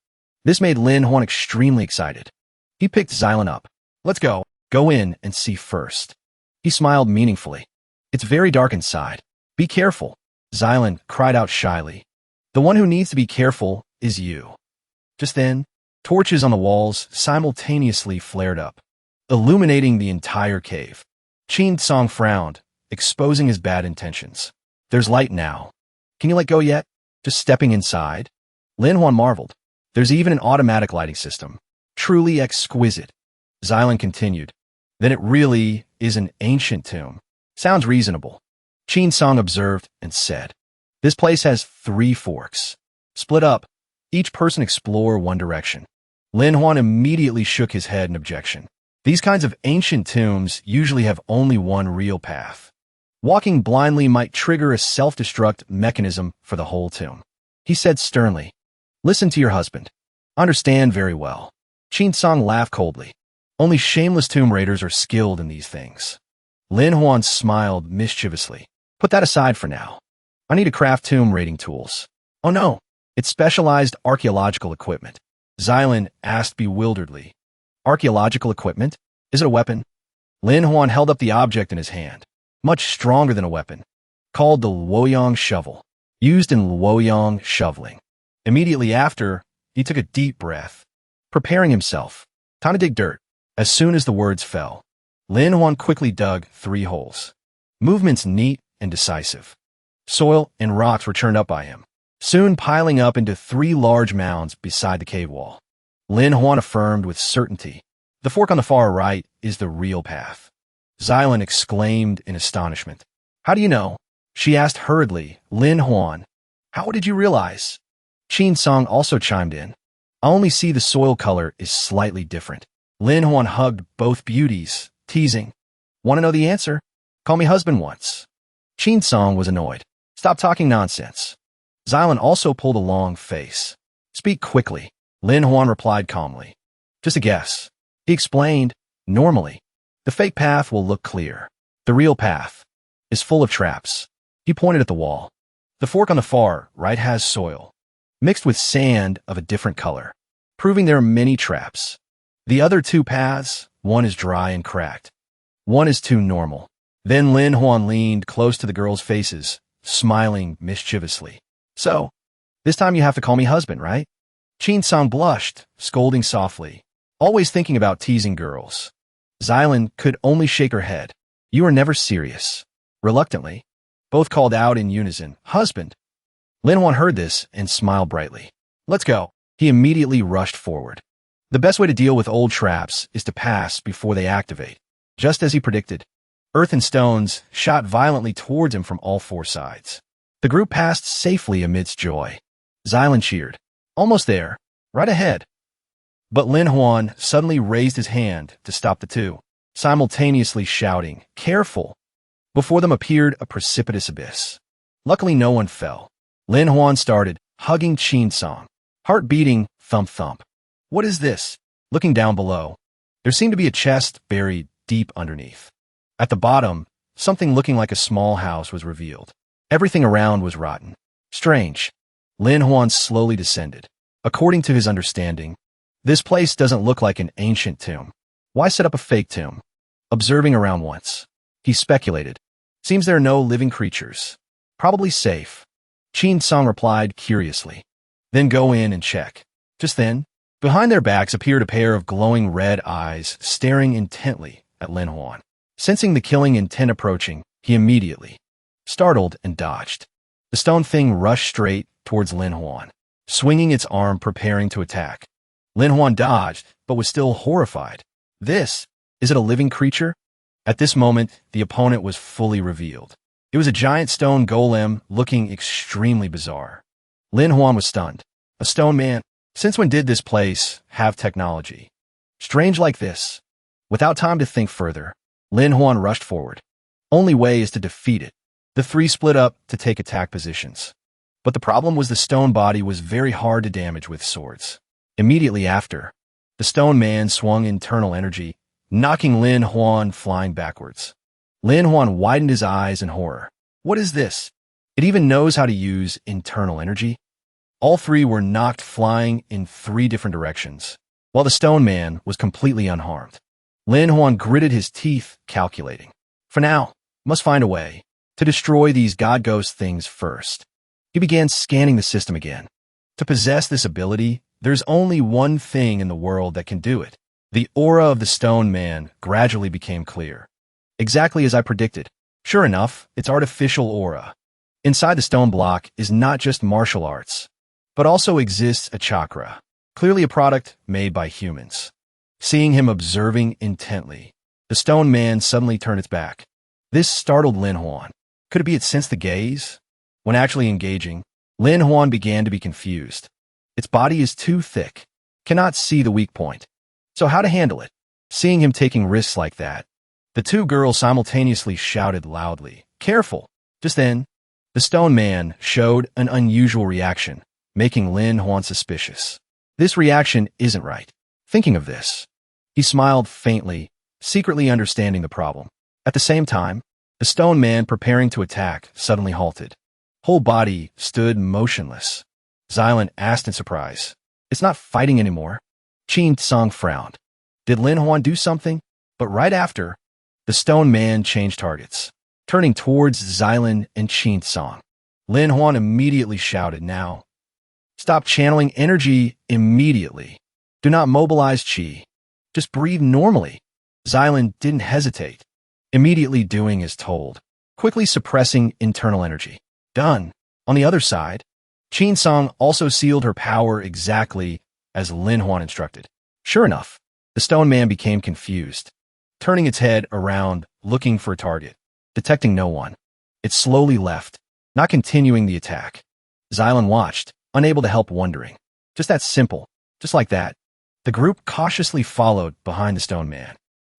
This made Lin Huan extremely excited. He picked Xylan up. Let's go. Go in and see first. He smiled meaningfully. It's very dark inside. Be careful. Xylan cried out shyly. The one who needs to be careful is you. Just then, torches on the walls simultaneously flared up, illuminating the entire cave. Qinsong frowned, exposing his bad intentions. There's light now. Can you let go yet? Just stepping inside? Lin Huan marveled. There's even an automatic lighting system. Truly exquisite. Xylan continued. Then it really is an ancient tomb. Sounds reasonable. Qinsong observed and said, this place has 3 forks. Split up. Each person explore one direction. Lin Huan immediately shook his head in objection. These kinds of ancient tombs usually have only one real path. Walking blindly might trigger a self-destruct mechanism for the whole tomb. He said sternly, listen to your husband. Understand very well. Qinsong laughed coldly. Only shameless tomb raiders are skilled in these things. Lin Huan smiled mischievously. Put that aside for now. I need to craft tomb raiding tools. Oh no, it's specialized archaeological equipment. Xylan asked bewilderedly. Archaeological equipment? Is it a weapon? Lin Huan held up the object in his hand. Much stronger than a weapon. Called the Luoyang shovel. Used in Luoyang shoveling. Immediately after, he took a deep breath. Preparing himself. Time to dig dirt. As soon as the words fell, Lin Huan quickly dug 3 holes. Movements neat and decisive. Soil and rocks were churned up by him, soon piling up into 3 large mounds beside the cave wall. Lin Huan affirmed with certainty, the fork on the far right is the real path. Xylan exclaimed in astonishment. How do you know? She asked hurriedly. Lin Huan, how did you realize? Qinsong also chimed in. I only see the soil color is slightly different. Lin Huan hugged both beauties, teasing. Want to know the answer? Call me husband once. Qinsong was annoyed. Stop talking nonsense. Xylan also pulled a long face. Speak quickly. Lin Huan replied calmly. Just a guess. He explained, normally, the fake path will look clear. The real path is full of traps. He pointed at the wall. The fork on the far right has soil, mixed with sand of a different color, proving there are many traps. The other 2 paths, one is dry and cracked. One is too normal. Then Lin Huan leaned close to the girls' faces, smiling mischievously. So, this time you have to call me husband, right? Qinsong blushed, scolding softly, always thinking about teasing girls. Xylan could only shake her head. You are never serious. Reluctantly, both called out in unison, husband. Lin Huan heard this and smiled brightly. Let's go. He immediately rushed forward. The best way to deal with old traps is to pass before they activate. Just as he predicted, earth and stones shot violently towards him from all 4 sides. The group passed safely amidst joy. Xylan cheered. Almost there. Right ahead. But Lin Huan suddenly raised his hand to stop the 2, simultaneously shouting, careful! Before them appeared a precipitous abyss. Luckily no one fell. Lin Huan started, hugging Qinsong. Heart beating, thump thump. What is this? Looking down below, there seemed to be a chest buried deep underneath. At the bottom, something looking like a small house was revealed. Everything around was rotten. Strange. Lin Huan slowly descended. According to his understanding, this place doesn't look like an ancient tomb. Why set up a fake tomb? observing around once. He speculated. Seems there are no living creatures. Probably safe. Qin Song replied curiously. Then go in and check. Just then, behind their backs appeared a pair of glowing red eyes staring intently at Lin Huan. Sensing the killing intent approaching, he immediately startled and dodged. The stone thing rushed straight towards Lin Huan, swinging its arm preparing to attack. Lin Huan dodged, but was still horrified. Is it a living creature? At this moment, the opponent was fully revealed. It was a giant stone golem looking extremely bizarre. Lin Huan was stunned. A stone man? Since when did this place have technology? Strange like this. Without time to think further, Lin Huan rushed forward. Only way is to defeat it. The three split up to take attack positions. But the problem was the stone body was very hard to damage with swords. Immediately after, the stone man swung internal energy, knocking Lin Huan flying backwards. Lin Huan widened his eyes in horror. What is this? It even knows how to use internal energy? All three were knocked flying in 3 different directions, while the stone man was completely unharmed. Lin Huan gritted his teeth, calculating. For now, must find a way to destroy these god ghost things first. He began scanning the system again. To possess this ability, there's only one thing in the world that can do it. The aura of the stone man gradually became clear. Exactly as I predicted. Sure enough, it's artificial aura. Inside the stone block is not just martial arts, but also exists a chakra, clearly a product made by humans. Seeing him observing intently, the stone man suddenly turned its back. This startled Lin Huan. Could it be it sensed the gaze? When actually engaging, Lin Huan began to be confused. Its body is too thick, cannot see the weak point. So how to handle it? Seeing him taking risks like that, the 2 girls simultaneously shouted loudly, "Careful!" Just then, the stone man showed an unusual reaction, making Lin Huan suspicious. This reaction isn't right. Thinking of this, he smiled faintly, secretly understanding the problem. At the same time, the stone man preparing to attack suddenly halted. Whole body stood motionless. Xylan asked in surprise, "It's not fighting anymore?" Qin Song frowned. Did Lin Huan do something? But right after, the stone man changed targets, turning towards Xylan and Qin Song. Lin Huan immediately shouted, "Now! Stop channeling energy immediately. Do not mobilize qi. Just breathe normally." Xylan didn't hesitate, immediately doing as told, quickly suppressing internal energy. Done. On the other side, Qin Song also sealed her power exactly as Lin Huan instructed. Sure enough, the stone man became confused, turning its head around, looking for a target. Detecting no one, it slowly left, not continuing the attack. Xylan watched, unable to help wondering. Just that simple, just like that. The group cautiously followed behind the stone man,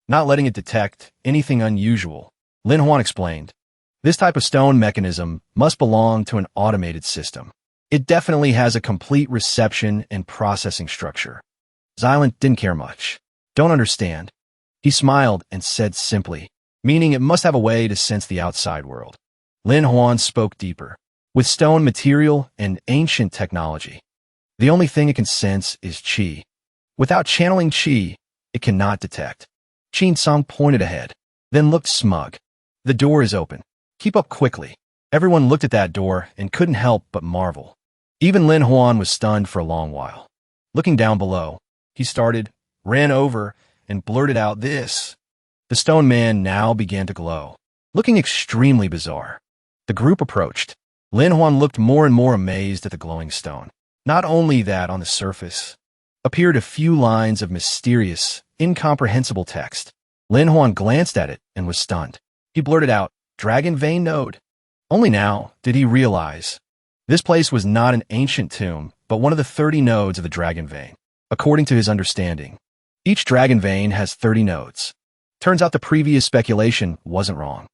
not letting it detect anything unusual. Lin Huan explained, "This type of stone mechanism must belong to an automated system. It definitely has a complete reception and processing structure." Xylan didn't care much. "Don't understand." He smiled and said simply, "Meaning it must have a way to sense the outside world." Lin Huan spoke deeper. "With stone material and ancient technology, the only thing it can sense is qi. Without channeling qi, it cannot detect." Qin Song pointed ahead, then looked smug. "The door is open. Keep up quickly." Everyone looked at that door and couldn't help but marvel. Even Lin Huan was stunned for a long while. Looking down below, he ran over, and blurted out, "This." The stone man now began to glow, looking extremely bizarre. The group approached. Lin Huan looked more and more amazed at the glowing stone. Not only that, on the surface appeared a few lines of mysterious, incomprehensible text. Lin Huan glanced at it and was stunned. He blurted out, "Dragon Vein Node." Only now did he realize this place was not an ancient tomb, but one of the 30 nodes of the Dragon Vein. According to his understanding, each Dragon Vein has 30 nodes. Turns out the previous speculation wasn't wrong.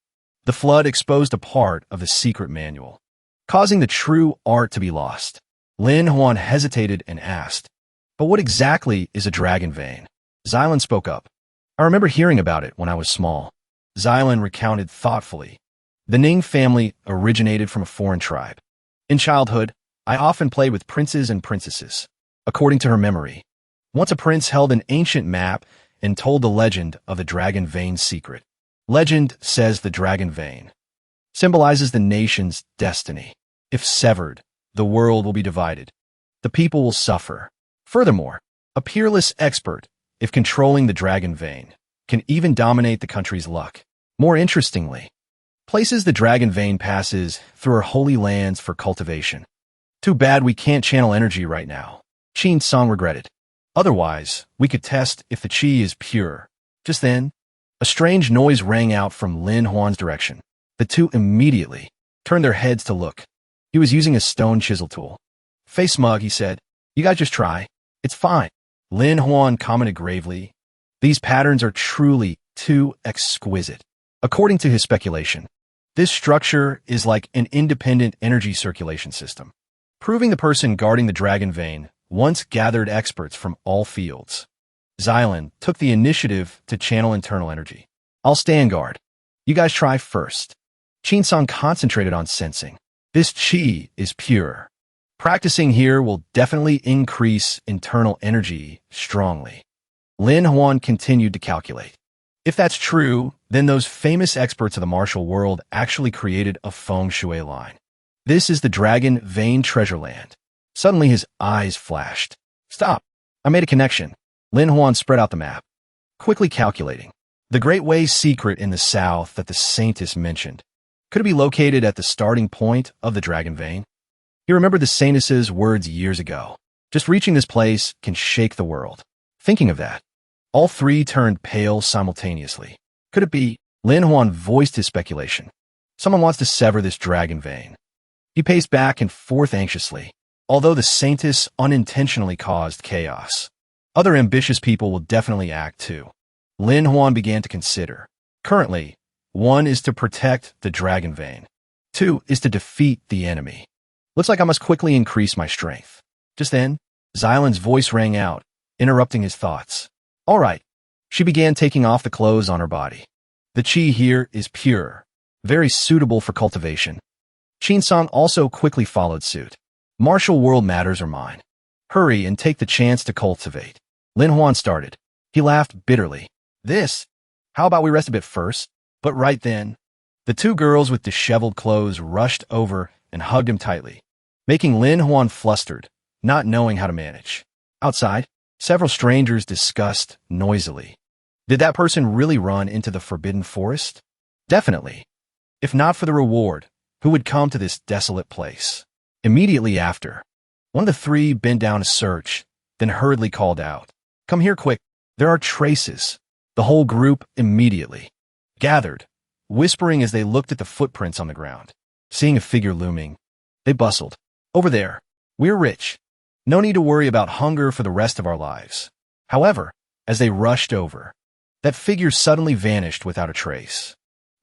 The flood exposed a part of the secret manual, causing the true art to be lost. Lin Huan hesitated and asked, "But what exactly is a Dragon Vein?" Xylan spoke up. "I remember hearing about it when I was small." Xylan recounted thoughtfully. The Ning family originated from a foreign tribe. In childhood, I often played with princes and princesses. According to her memory, once a prince held an ancient map and told the legend of the dragon vein secret. Legend says the dragon vein symbolizes the nation's destiny. If severed, the world will be divided. The people will suffer. Furthermore, a peerless expert, if controlling the dragon vein, can even dominate the country's luck. More interestingly, places the dragon vein passes through are holy lands for cultivation. Too bad we can't channel energy right now. Qin Song regretted. Otherwise, we could test if the qi is pure. Just then, a strange noise rang out from Lin Huan's direction. The two immediately turned their heads to look. He was using a stone chisel tool. Face smug, he said. You guys just try. It's fine. Lin Huan commented gravely. These patterns are truly too exquisite. According to his speculation, this structure is like an independent energy circulation system, proving the person guarding the dragon vein once gathered experts from all fields. Xylan took the initiative to channel internal energy. I'll stand guard. You guys try first. Qinsong concentrated on sensing. This qi is pure. Practicing here will definitely increase internal energy strongly. Lin Huan continued to calculate. If that's true, then those famous experts of the martial world actually created a feng shui line. This is the dragon vein treasure land. Suddenly his eyes flashed. Stop. I made a connection. Lin Huan spread out the map, quickly calculating. The Great Way secret in the south that the Saintess mentioned. Could it be located at the starting point of the dragon vein? He remembered the Saintess's words years ago. Just reaching this place can shake the world. Thinking of that, all three turned pale simultaneously. Could it be? Lin Huan voiced his speculation. Someone wants to sever this dragon vein. He paced back and forth anxiously. Although the Saintess unintentionally caused chaos, other ambitious people will definitely act too. Lin Huan began to consider. Currently, 1 is to protect the dragon vein. 2 is to defeat the enemy. Looks like I must quickly increase my strength. Just then, Xylan's voice rang out, interrupting his thoughts. All right. She began taking off the clothes on her body. The qi here is pure, very suitable for cultivation. Qinsong also quickly followed suit. Martial world matters are mine. Hurry and take the chance to cultivate. Lin Huan started. He laughed bitterly. This? How about we rest a bit first? But right then, the two girls with disheveled clothes rushed over and hugged him tightly, making Lin Huan flustered, not knowing how to manage. Outside, several strangers discussed noisily. Did that person really run into the forbidden forest? Definitely. If not for the reward, who would come to this desolate place? Immediately after, one of the three bent down to search, then hurriedly called out, Come here quick, there are traces. The whole group immediately gathered, whispering as they looked at the footprints on the ground. Seeing a figure looming, they bustled. Over there, we're rich. No need to worry about hunger for the rest of our lives. However, as they rushed over, that figure suddenly vanished without a trace.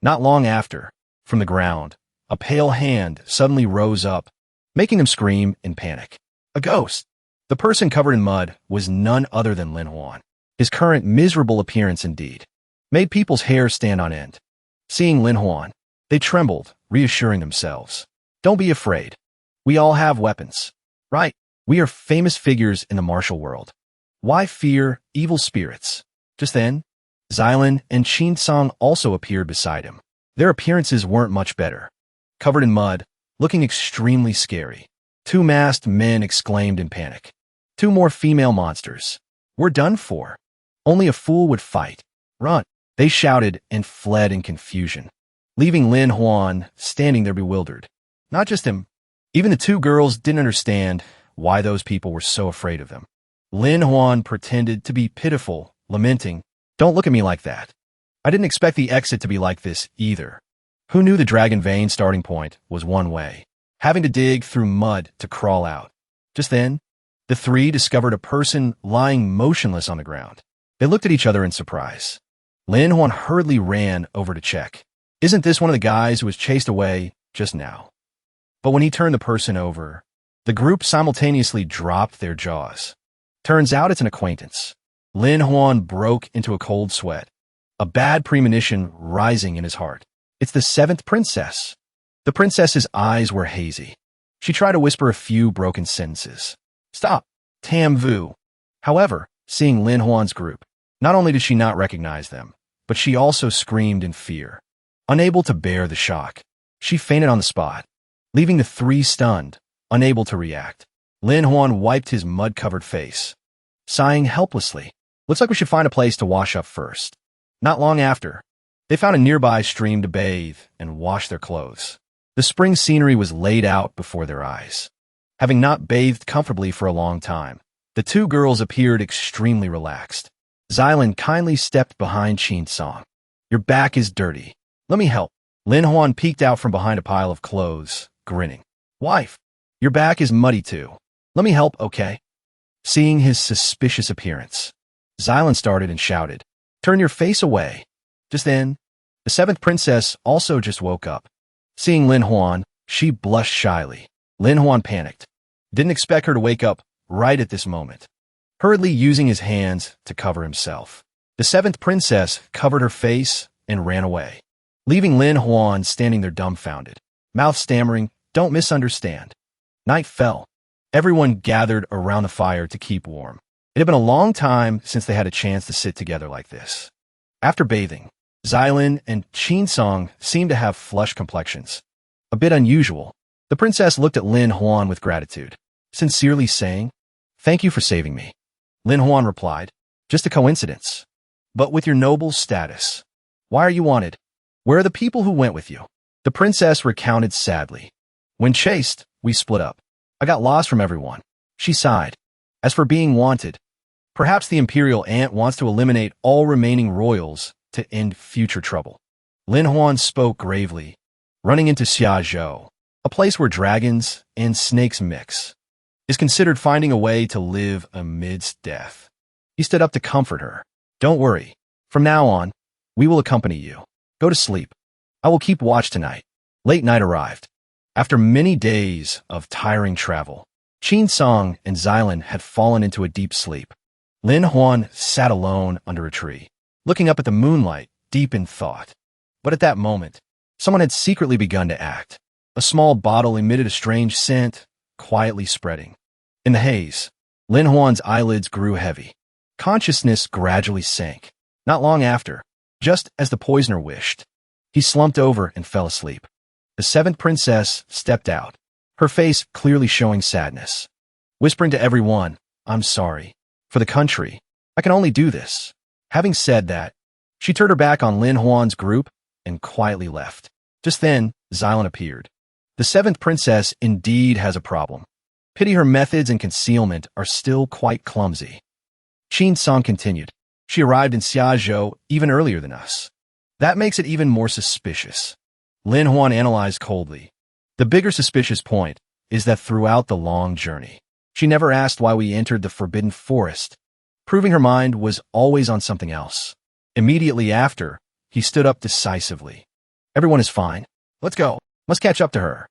Not long after, from the ground, a pale hand suddenly rose up, making them scream in panic. A ghost! The person covered in mud was none other than Lin Huan. His current miserable appearance, indeed, made people's hair stand on end. Seeing Lin Huan, they trembled, reassuring themselves. Don't be afraid. We all have weapons. Right, we are famous figures in the martial world. Why fear evil spirits? Just then, Xylan and Qinsong also appeared beside him. Their appearances weren't much better. Covered in mud, looking extremely scary. 2 masked men exclaimed in panic. 2 more female monsters. We're done for. Only a fool would fight. Run. They shouted and fled in confusion, leaving Lin Huan standing there bewildered. Not just him. Even the 2 girls didn't understand why those people were so afraid of them. Lin Huan pretended to be pitiful, lamenting, Don't look at me like that. I didn't expect the exit to be like this either. Who knew the dragon vein starting point was one way, having to dig through mud to crawl out. Just then, the 3 discovered a person lying motionless on the ground. They looked at each other in surprise. Lin Huan hurriedly ran over to check. Isn't this one of the guys who was chased away just now? But when he turned the person over, the group simultaneously dropped their jaws. Turns out it's an acquaintance. Lin Huan broke into a cold sweat, a bad premonition rising in his heart. It's the 7th princess. The princess's eyes were hazy. She tried to whisper a few broken sentences. Stop, Tam Vu. However, seeing Lin Huan's group, Not only did she not recognize them, but she also screamed in fear. Unable to bear the shock, she fainted on the spot, leaving the three stunned, unable to react. Lin Huan wiped his mud-covered face, sighing helplessly. Looks like we should find a place to wash up first. Not long after, they found a nearby stream to bathe and wash their clothes. The spring scenery was laid out before their eyes. Having not bathed comfortably for a long time, the two girls appeared extremely relaxed. Xylan kindly stepped behind Qin Song. Your back is dirty. Let me help. Lin Huan peeked out from behind a pile of clothes, grinning. Wife, your back is muddy too. Let me help, okay? Seeing his suspicious appearance, Xylan started and shouted, Turn your face away. Just then, the seventh princess also just woke up. Seeing Lin Huan, she blushed shyly. Lin Huan panicked. Didn't expect her to wake up right at this moment. Hurriedly using his hands to cover himself, the seventh princess covered her face and ran away, leaving Lin Huan standing there dumbfounded, mouth stammering, Don't misunderstand. Night fell. Everyone gathered around the fire to keep warm. It had been a long time since they had a chance to sit together like this. After bathing, Xylan and Qin Song seemed to have flushed complexions. A bit unusual. The princess looked at Lin Huan with gratitude, sincerely saying, Thank you for saving me. Lin Huan replied, Just a coincidence. But with your noble status, why are you wanted? Where are the people who went with you? The princess recounted sadly. When chased, we split up. I got lost from everyone. She sighed. As for being wanted, perhaps the Imperial aunt wants to eliminate all remaining royals to end future trouble. Lin Huan spoke gravely, running into Xiazhou, a place where dragons and snakes mix, is considered finding a way to live amidst death. He stood up to comfort her. Don't worry. From now on, we will accompany you. Go to sleep. I will keep watch tonight. Late night arrived. After many days of tiring travel, Qin Song and Xylan had fallen into a deep sleep. Lin Huan sat alone under a tree, looking up at the moonlight, deep in thought. But at that moment, someone had secretly begun to act. A small bottle emitted a strange scent, quietly spreading. In the haze, Lin Huan's eyelids grew heavy. Consciousness gradually sank. Not long after, just as the poisoner wished, he slumped over and fell asleep. The seventh princess stepped out, her face clearly showing sadness. Whispering to everyone, I'm sorry. For the country, I can only do this. Having said that, she turned her back on Lin Huan's group and quietly left. Just then, Xylan appeared. The seventh princess indeed has a problem. Pity her methods and concealment are still quite clumsy. Qin Song continued. She arrived in Xiazhou even earlier than us. That makes it even more suspicious. Lin Huan analyzed coldly. The bigger suspicious point is that throughout the long journey, she never asked why we entered the forbidden forest, proving her mind was always on something else. Immediately after, he stood up decisively. Everyone is fine. Let's go. Must catch up to her.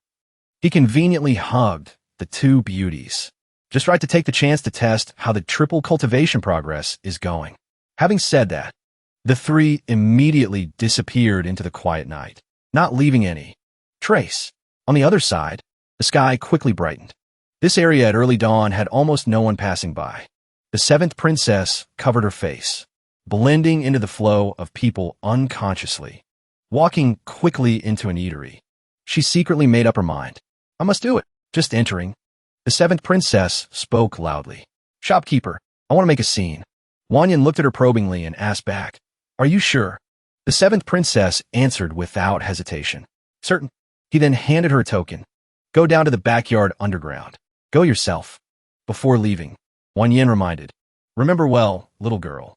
He conveniently hugged the two beauties, just right to take the chance to test how the triple cultivation progress is going. Having said that, the three immediately disappeared into the quiet night, not leaving any trace. On the other side, the sky quickly brightened. This area at early dawn had almost no one passing by. The seventh princess covered her face, blending into the flow of people unconsciously. Walking quickly into an eatery, she secretly made up her mind. I must do it. Just entering, the seventh princess spoke loudly. Shopkeeper, I want to make a scene. Wanyan looked at her probingly and asked back, Are you sure? The seventh princess answered without hesitation. Certain. He then handed her a token. Go down to the backyard underground. Go yourself. Before leaving, Wanyan reminded, Remember well, little girl.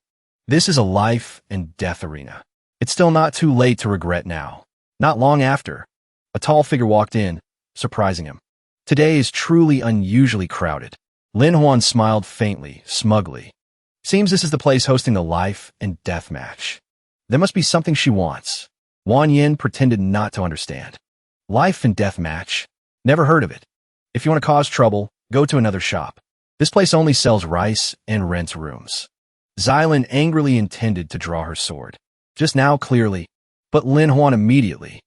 This is a life and death arena. It's still not too late to regret now. Not long after, a tall figure walked in, surprising him. Today is truly unusually crowded. Lin Huan smiled faintly, smugly. Seems this is the place hosting the life and death match. There must be something she wants. Wan Yin pretended not to understand. Life and death match? Never heard of it. If you want to cause trouble, go to another shop. This place only sells rice and rents rooms. Xylan angrily intended to draw her sword. Just now, clearly, but Lin Huan immediately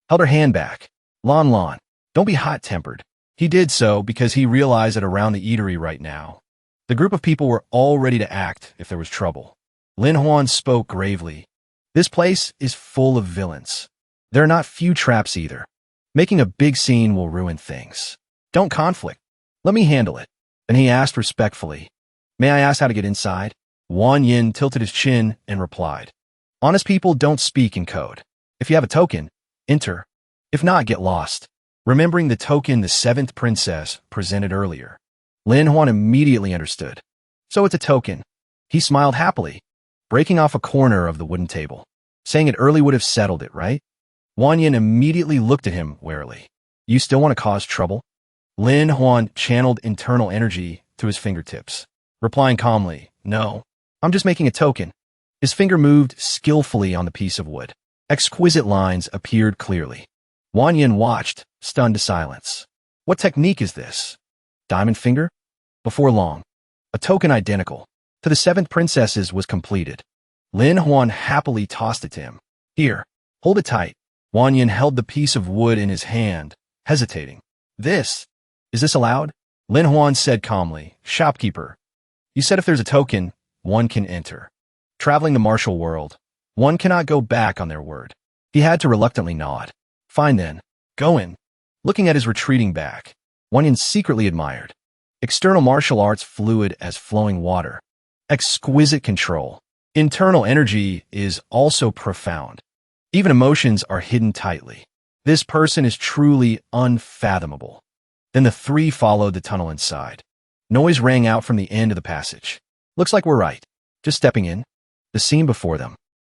held her hand back. Lan, don't be hot-tempered. He did so because he realized that around the eatery right now, the group of people were all ready to act if there was trouble. Lin Huan spoke gravely. This place is full of villains. There are not few traps either. Making a big scene will ruin things. Don't conflict. Let me handle it. Then he asked respectfully, "May I ask how to get inside?" Wang Yin tilted his chin and replied, "Honest people don't speak in code. If you have a token, enter. If not, get lost." Remembering the token the seventh princess presented earlier, Lin Huan immediately understood. So it's a token. He smiled happily, breaking off a corner of the wooden table, saying it early would have settled it, right? Wang Yin immediately looked at him warily. "You still want to cause trouble?" Lin Huan channeled internal energy to his fingertips, replying calmly, "No, I'm just making a token." His finger moved skillfully on the piece of wood. Exquisite lines appeared clearly. Wang Yin watched, stunned to silence. What technique is this? Diamond finger? Before long, a token identical to the seventh princess's was completed. Lin Huan happily tossed it to him. "Here, hold it tight." Wang Yin held the piece of wood in his hand, hesitating. Is this allowed?" Lin Huan said calmly, "Shopkeeper, you said if there's a token, one can enter. Traveling the martial world, one cannot go back on their word." He had to reluctantly nod. "Fine then, go in." Looking at his retreating back, Wang Yin secretly admired. External martial arts fluid as flowing water. Exquisite control. Internal energy is also profound. Even emotions are hidden tightly. This person is truly unfathomable. Then the three followed the tunnel inside. Noise rang out from the end of the passage. "Looks like we're right. Just stepping in." The scene before them.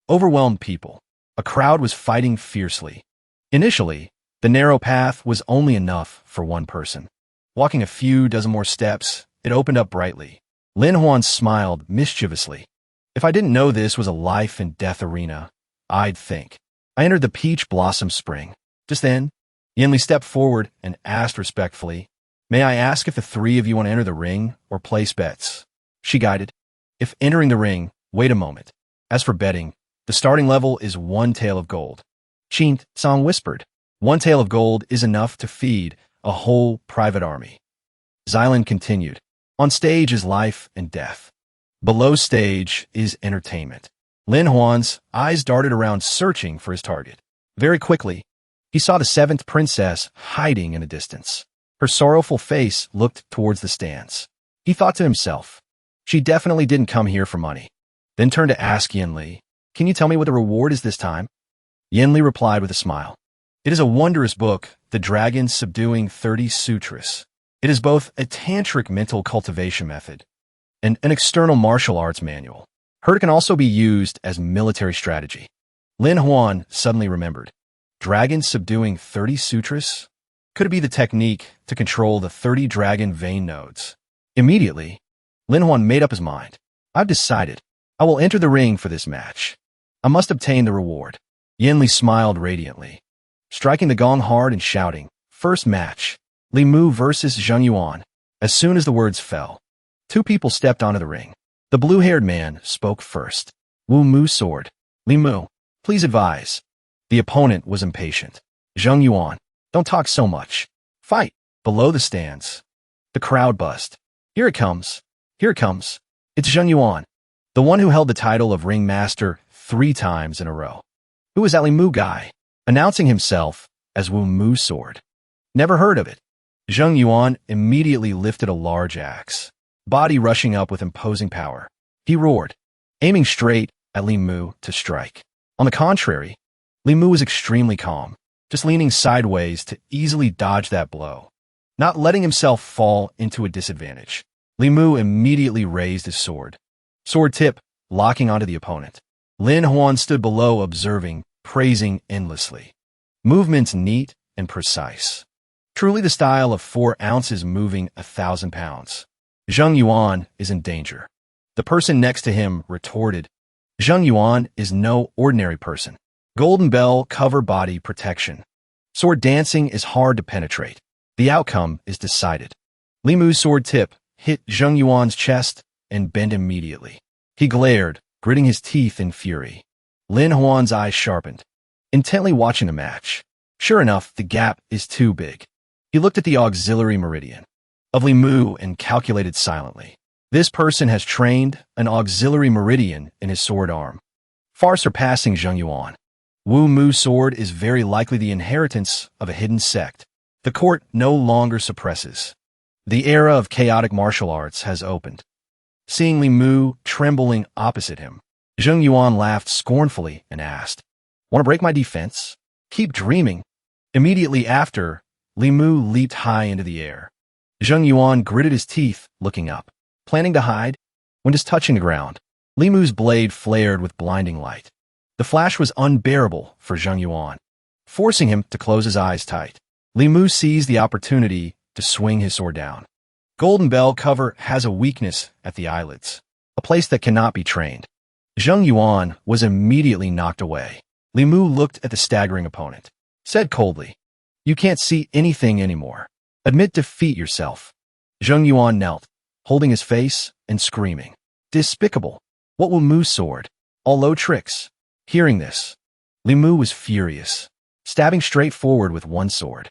Overwhelmed people. A crowd was fighting fiercely. Initially, the narrow path was only enough for one person. Walking a few dozen more steps, it opened up brightly. Lin Huan smiled mischievously. "If I didn't know this was a life and death arena, I'd think." I entered the peach blossom spring. Just then, Yin stepped forward and asked respectfully, "May I ask if the three of you want to enter the ring or place bets?" She guided. "If entering the ring, wait a moment. As for betting, the starting level is 1 tael of gold." Qin Song whispered, 1 tael of gold is enough to feed a whole private army." Xylan continued, "On stage is life and death. Below stage is entertainment." Lin Huan's eyes darted around searching for his target. Very quickly, he saw the seventh princess hiding in the distance. Her sorrowful face looked towards the stands. He thought to himself, she definitely didn't come here for money. Then turned to ask Yanli, "Can you tell me what the reward is this time?" Yanli replied with a smile. "It is a wondrous book, The Dragon Subduing 30 Sutras. It is both a tantric mental cultivation method and an external martial arts manual. Heard it can also be used as military strategy." Lin Huan suddenly remembered. Dragon subduing 30 sutras? Could it be the technique to control the 30 dragon vein nodes? Immediately, Lin Huan made up his mind. "I've decided. I will enter the ring for this match. I must obtain the reward." Yanli smiled radiantly, striking the gong hard and shouting, "First match, Li Mu versus Zheng Yuan." As soon as the words fell, 2 people stepped onto the ring. The blue-haired man spoke first. "Wu Mu sword. Li Mu, please advise." The opponent was impatient. "Zheng Yuan, don't talk so much. Fight." Below the stands, the crowd buzzed. "Here it comes. Here it comes. It's Zheng Yuan, the one who held the title of ringmaster 3 times in a row. Who is that Li Mu guy?" Announcing himself as Wu Mu sword. "Never heard of it." Zheng Yuan immediately lifted a large axe, body rushing up with imposing power. He roared, aiming straight at Li Mu to strike. On the contrary, Li Mu was extremely calm, just leaning sideways to easily dodge that blow, not letting himself fall into a disadvantage. Li Mu immediately raised his sword, sword tip locking onto the opponent. Lin Huan stood below observing, praising endlessly. Movements neat and precise. Truly the style of 4 ounces moving 1,000 pounds. Zheng Yuan is in danger. The person next to him retorted, "Zheng Yuan is no ordinary person. Golden bell cover body protection. Sword dancing is hard to penetrate. The outcome is decided." Li Mu's sword tip hit Zheng Yuan's chest and bent immediately. He glared, gritting his teeth in fury. Lin Huan's eyes sharpened, intently watching the match. Sure enough, the gap is too big. He looked at the auxiliary meridian of Li Mu and calculated silently. This person has trained an auxiliary meridian in his sword arm, far surpassing Zheng Yuan. Wu Mu's sword is very likely the inheritance of a hidden sect. The court no longer suppresses. The era of chaotic martial arts has opened. Seeing Li Mu trembling opposite him, Zheng Yuan laughed scornfully and asked, "Want to break my defense? Keep dreaming." Immediately after, Li Mu leaped high into the air. Zheng Yuan gritted his teeth, looking up, planning to hide. When just touching the ground, Li Mu's blade flared with blinding light. The flash was unbearable for Zheng Yuan, forcing him to close his eyes tight. Li Mu seized the opportunity to swing his sword down. Golden Bell cover has a weakness at the eyelids, a place that cannot be trained. Zheng Yuan was immediately knocked away. Li Mu looked at the staggering opponent, said coldly, "You can't see anything anymore. Admit defeat yourself." Zheng Yuan knelt, holding his face and screaming, "Despicable! What will Mu's sword? All low tricks." Hearing this, Li Mu was furious, stabbing straight forward with one sword.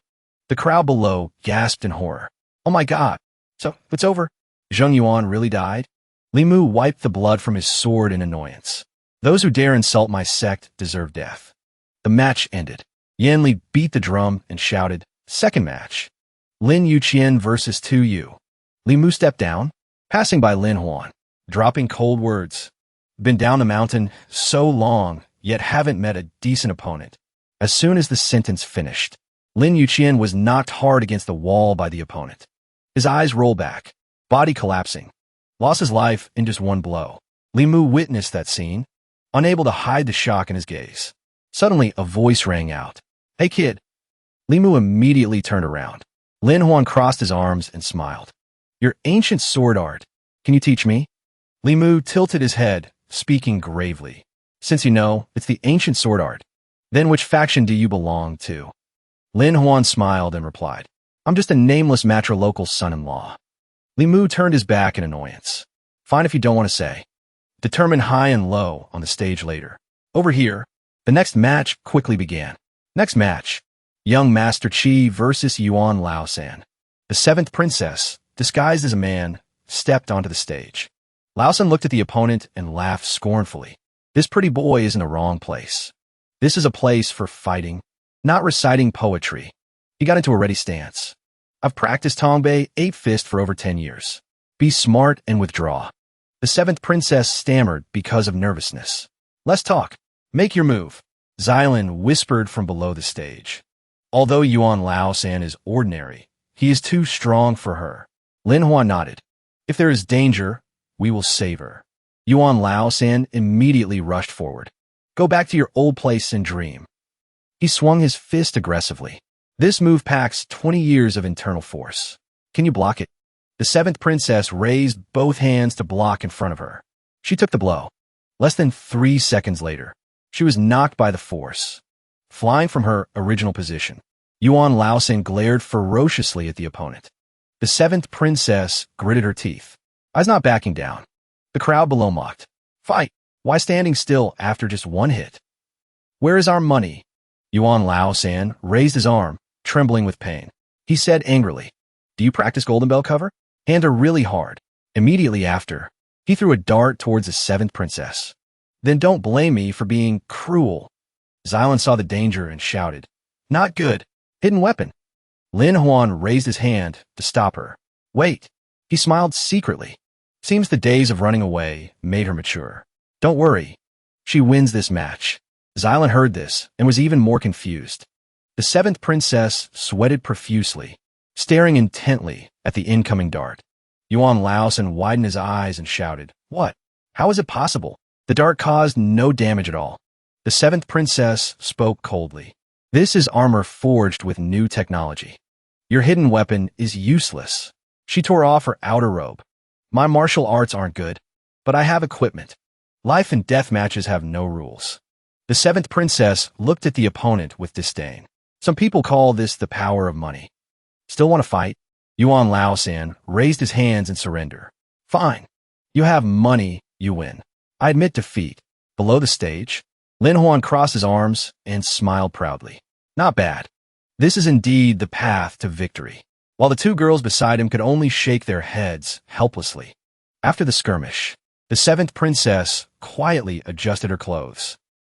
The crowd below gasped in horror. "Oh my God! So, it's over? Zheng Yuan really died?" Li Mu wiped the blood from his sword in annoyance. "Those who dare insult my sect deserve death." The match ended. Yan Li beat the drum and shouted, "Second match. Lin Yuqian versus 2U." Li Mu stepped down, passing by Lin Huan, dropping cold words. "Been down the mountain so long, yet haven't met a decent opponent." As soon as the sentence finished, Lin Yuqian was knocked hard against the wall by the opponent. His eyes rolled back, body collapsing. Lost his life in just one blow. Li Mu witnessed that scene, unable to hide the shock in his gaze. Suddenly, a voice rang out. "Hey kid." Li Mu immediately turned around. Lin Huan crossed his arms and smiled. "Your ancient sword art. Can you teach me?" Li Mu tilted his head, speaking gravely. "Since you know, it's the ancient sword art. Then which faction do you belong to?" Lin Huan smiled and replied, "I'm just a nameless matrilocal son-in-law." Li Mu turned his back in annoyance. "Fine if you don't want to say. Determine high and low on the stage later. Over here." The next match quickly began. Next match, young Master Qi versus Yuan Laosan. The seventh princess, disguised as a man, stepped onto the stage. Laosan looked at the opponent and laughed scornfully. "This pretty boy is in the wrong place. This is a place for fighting, not reciting poetry." He got into a ready stance. "I've practiced Tongbei 8-fist for over 10 years. Be smart and withdraw." The seventh princess stammered because of nervousness. "Let's talk. Make your move," Xylin whispered from below the stage. Although Yuan Laosan is ordinary, he is too strong for her. Lin Hua nodded. "If there is danger, we will save her." Yuan Laosan immediately rushed forward. "Go back to your old place and dream." He swung his fist aggressively. This move packs 20 years of internal force. "Can you block it?" The seventh princess raised both hands to block in front of her. She took the blow. Less than 3 seconds later, she was knocked by the force, flying from her original position. Yuan Laosan glared ferociously at the opponent. The seventh princess gritted her teeth. "I was not backing down." The crowd below mocked. "Fight! Why standing still after just one hit? Where is our money?" Yuan Laosan raised his arm, trembling with pain. He said angrily, "Do you practice Golden Bell cover? Hand her really hard." Immediately after, he threw a dart towards the seventh princess. "Then don't blame me for being cruel." Xylin saw the danger and shouted, "Not good. Hidden weapon." Lin Huan raised his hand to stop her. "Wait." He smiled secretly. Seems the days of running away made her mature. "Don't worry. She wins this match." Xylin heard this and was even more confused. The seventh princess sweated profusely, staring intently at the incoming dart. Yuan Laosan widened his eyes and shouted, "What? How is it possible?" The dart caused no damage at all. The seventh princess spoke coldly. "This is armor forged with new technology. Your hidden weapon is useless." She tore off her outer robe. "My martial arts aren't good, but I have equipment. Life and death matches have no rules." The seventh princess looked at the opponent with disdain. "Some people call this the power of money. Still want to fight?" Yuan Laosan raised his hands in surrender. "Fine. You have money, you win. I admit defeat." Below the stage, Lin Huan crossed his arms and smiled proudly. "Not bad. This is indeed the path to victory." While the two girls beside him could only shake their heads helplessly. After the skirmish, the seventh princess quietly adjusted her clothes,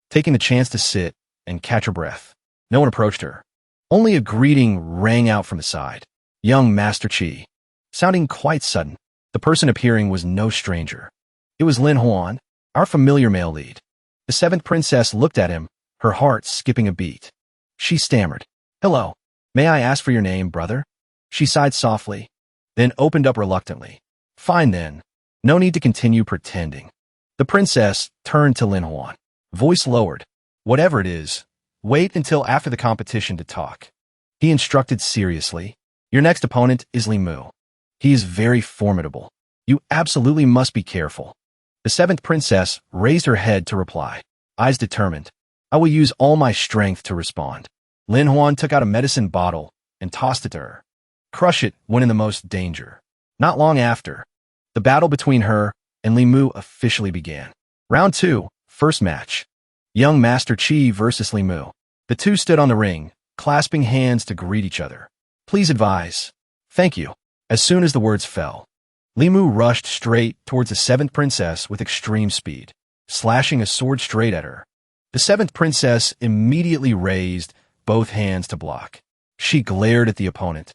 taking the chance to sit and catch her breath. No one approached her. Only a greeting rang out from the side. Young Master Qi. Sounding quite sudden, the person appearing was no stranger. It was Lin Huan, our familiar male lead. The seventh princess looked at him, her heart skipping a beat. She stammered, "Hello. May I ask for your name, brother?" She sighed softly, then opened up reluctantly. "Fine then. No need to continue pretending." The princess turned to Lin Huan, voice lowered. "Whatever it is, wait until after the competition to talk." He instructed seriously. "Your next opponent is Li Mu. He is very formidable. You absolutely must be careful." The seventh princess raised her head to reply, eyes determined. "I will use all my strength to respond." Lin Huan took out a medicine bottle and tossed it to her. "Crush it when in the most danger." Not long after, the battle between her and Li Mu officially began. Round 2, first match. Young Master Qi versus Li Mu. The two stood on the ring, clasping hands to greet each other. "Please advise." "Thank you." As soon as the words fell, Li Mu rushed straight towards the seventh princess with extreme speed, slashing a sword straight at her. The seventh princess immediately raised both hands to block. She glared at the opponent,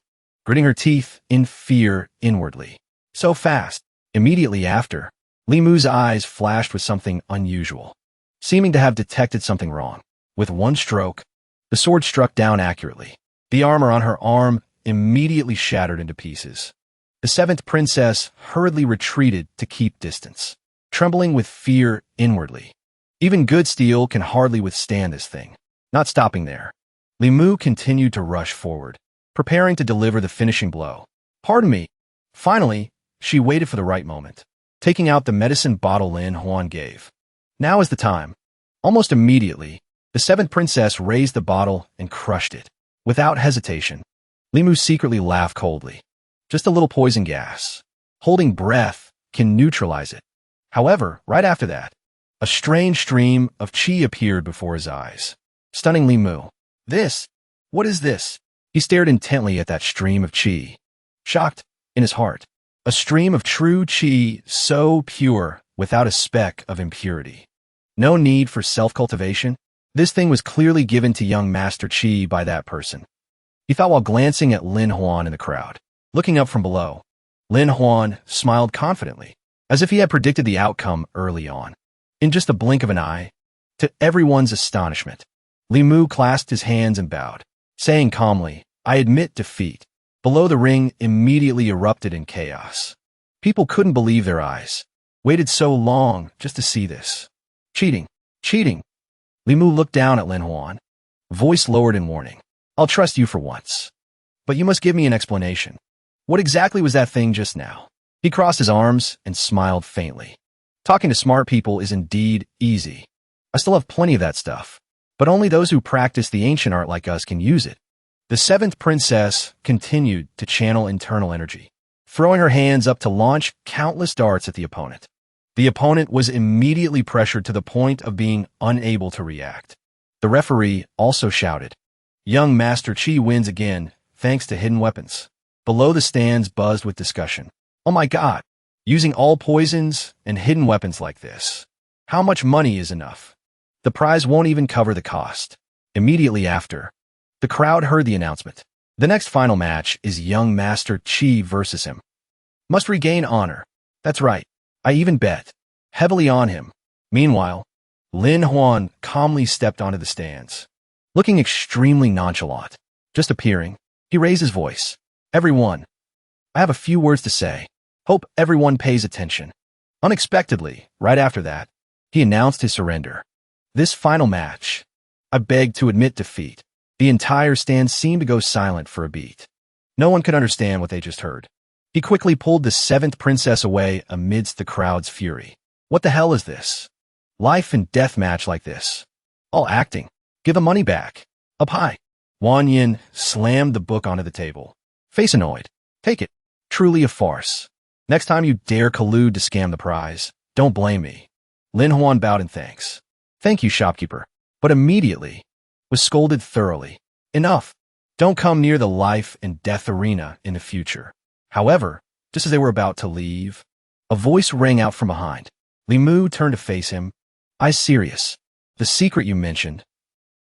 gritting her teeth in fear inwardly. So fast. Immediately after, Li Mu's eyes flashed with something unusual, seeming to have detected something wrong. With one stroke, the sword struck down accurately. The armor on her arm immediately shattered into pieces. The seventh princess hurriedly retreated to keep distance, trembling with fear inwardly. Even good steel can hardly withstand this thing. Not stopping there, Li Mu continued to rush forward, preparing to deliver the finishing blow. "Pardon me." Finally, she waited for the right moment, taking out the medicine bottle Lin Huan gave. "Now is the time." Almost immediately, the seventh princess raised the bottle and crushed it. Without hesitation, Li Mu secretly laughed coldly. Just a little poison gas. Holding breath can neutralize it. However, right after that, a strange stream of qi appeared before his eyes, stunning Li Mu. What is this?" He stared intently at that stream of qi, shocked in his heart. A stream of true qi, so pure, without a speck of impurity. No need for self-cultivation. This thing was clearly given to young Master Qi by that person. He thought while glancing at Lin Huan in the crowd. Looking up from below, Lin Huan smiled confidently, as if he had predicted the outcome early on. In just a blink of an eye, to everyone's astonishment, Li Mu clasped his hands and bowed, saying calmly, "I admit defeat." Below the ring immediately erupted in chaos. People couldn't believe their eyes. Waited so long just to see this. Cheating. Cheating. Li Mu looked down at Lin Huan, voice lowered in warning. "I'll trust you for once, but you must give me an explanation. What exactly was that thing just now?" He crossed his arms and smiled faintly. "Talking to smart people is indeed easy. I still have plenty of that stuff, but only those who practice the ancient art like us can use it." The seventh princess continued to channel internal energy, throwing her hands up to launch countless darts at the opponent. The opponent was immediately pressured to the point of being unable to react. The referee also shouted, "Young Master Qi wins again, thanks to hidden weapons." Below the stands buzzed with discussion. "Oh my god, using all poisons and hidden weapons like this. How much money is enough? The prize won't even cover the cost." Immediately after, the crowd heard the announcement. The next final match is young Master Qi versus him. Must regain honor. That's right. I even bet heavily on him. Meanwhile, Lin Huan calmly stepped onto the stands, looking extremely nonchalant. Just appearing, he raised his voice. "Everyone, I have a few words to say. Hope everyone pays attention." Unexpectedly, right after that, he announced his surrender. "This final match, I beg to admit defeat." The entire stand seemed to go silent for a beat. No one could understand what they just heard. He quickly pulled the seventh princess away amidst the crowd's fury. "What the hell is this? Life and death match like this? All acting. Give the money back. Up high." Wang Yin slammed the book onto the table, face annoyed. "Take it. Truly a farce. Next time you dare collude to scam the prize, don't blame me." Lin Huan bowed in thanks. "Thank you, shopkeeper," but immediately was scolded thoroughly. "Enough. Don't come near the life and death arena in the future." However, just as they were about to leave, A voice rang out from behind. Li Mu turned to face him. "I'm serious. The secret you mentioned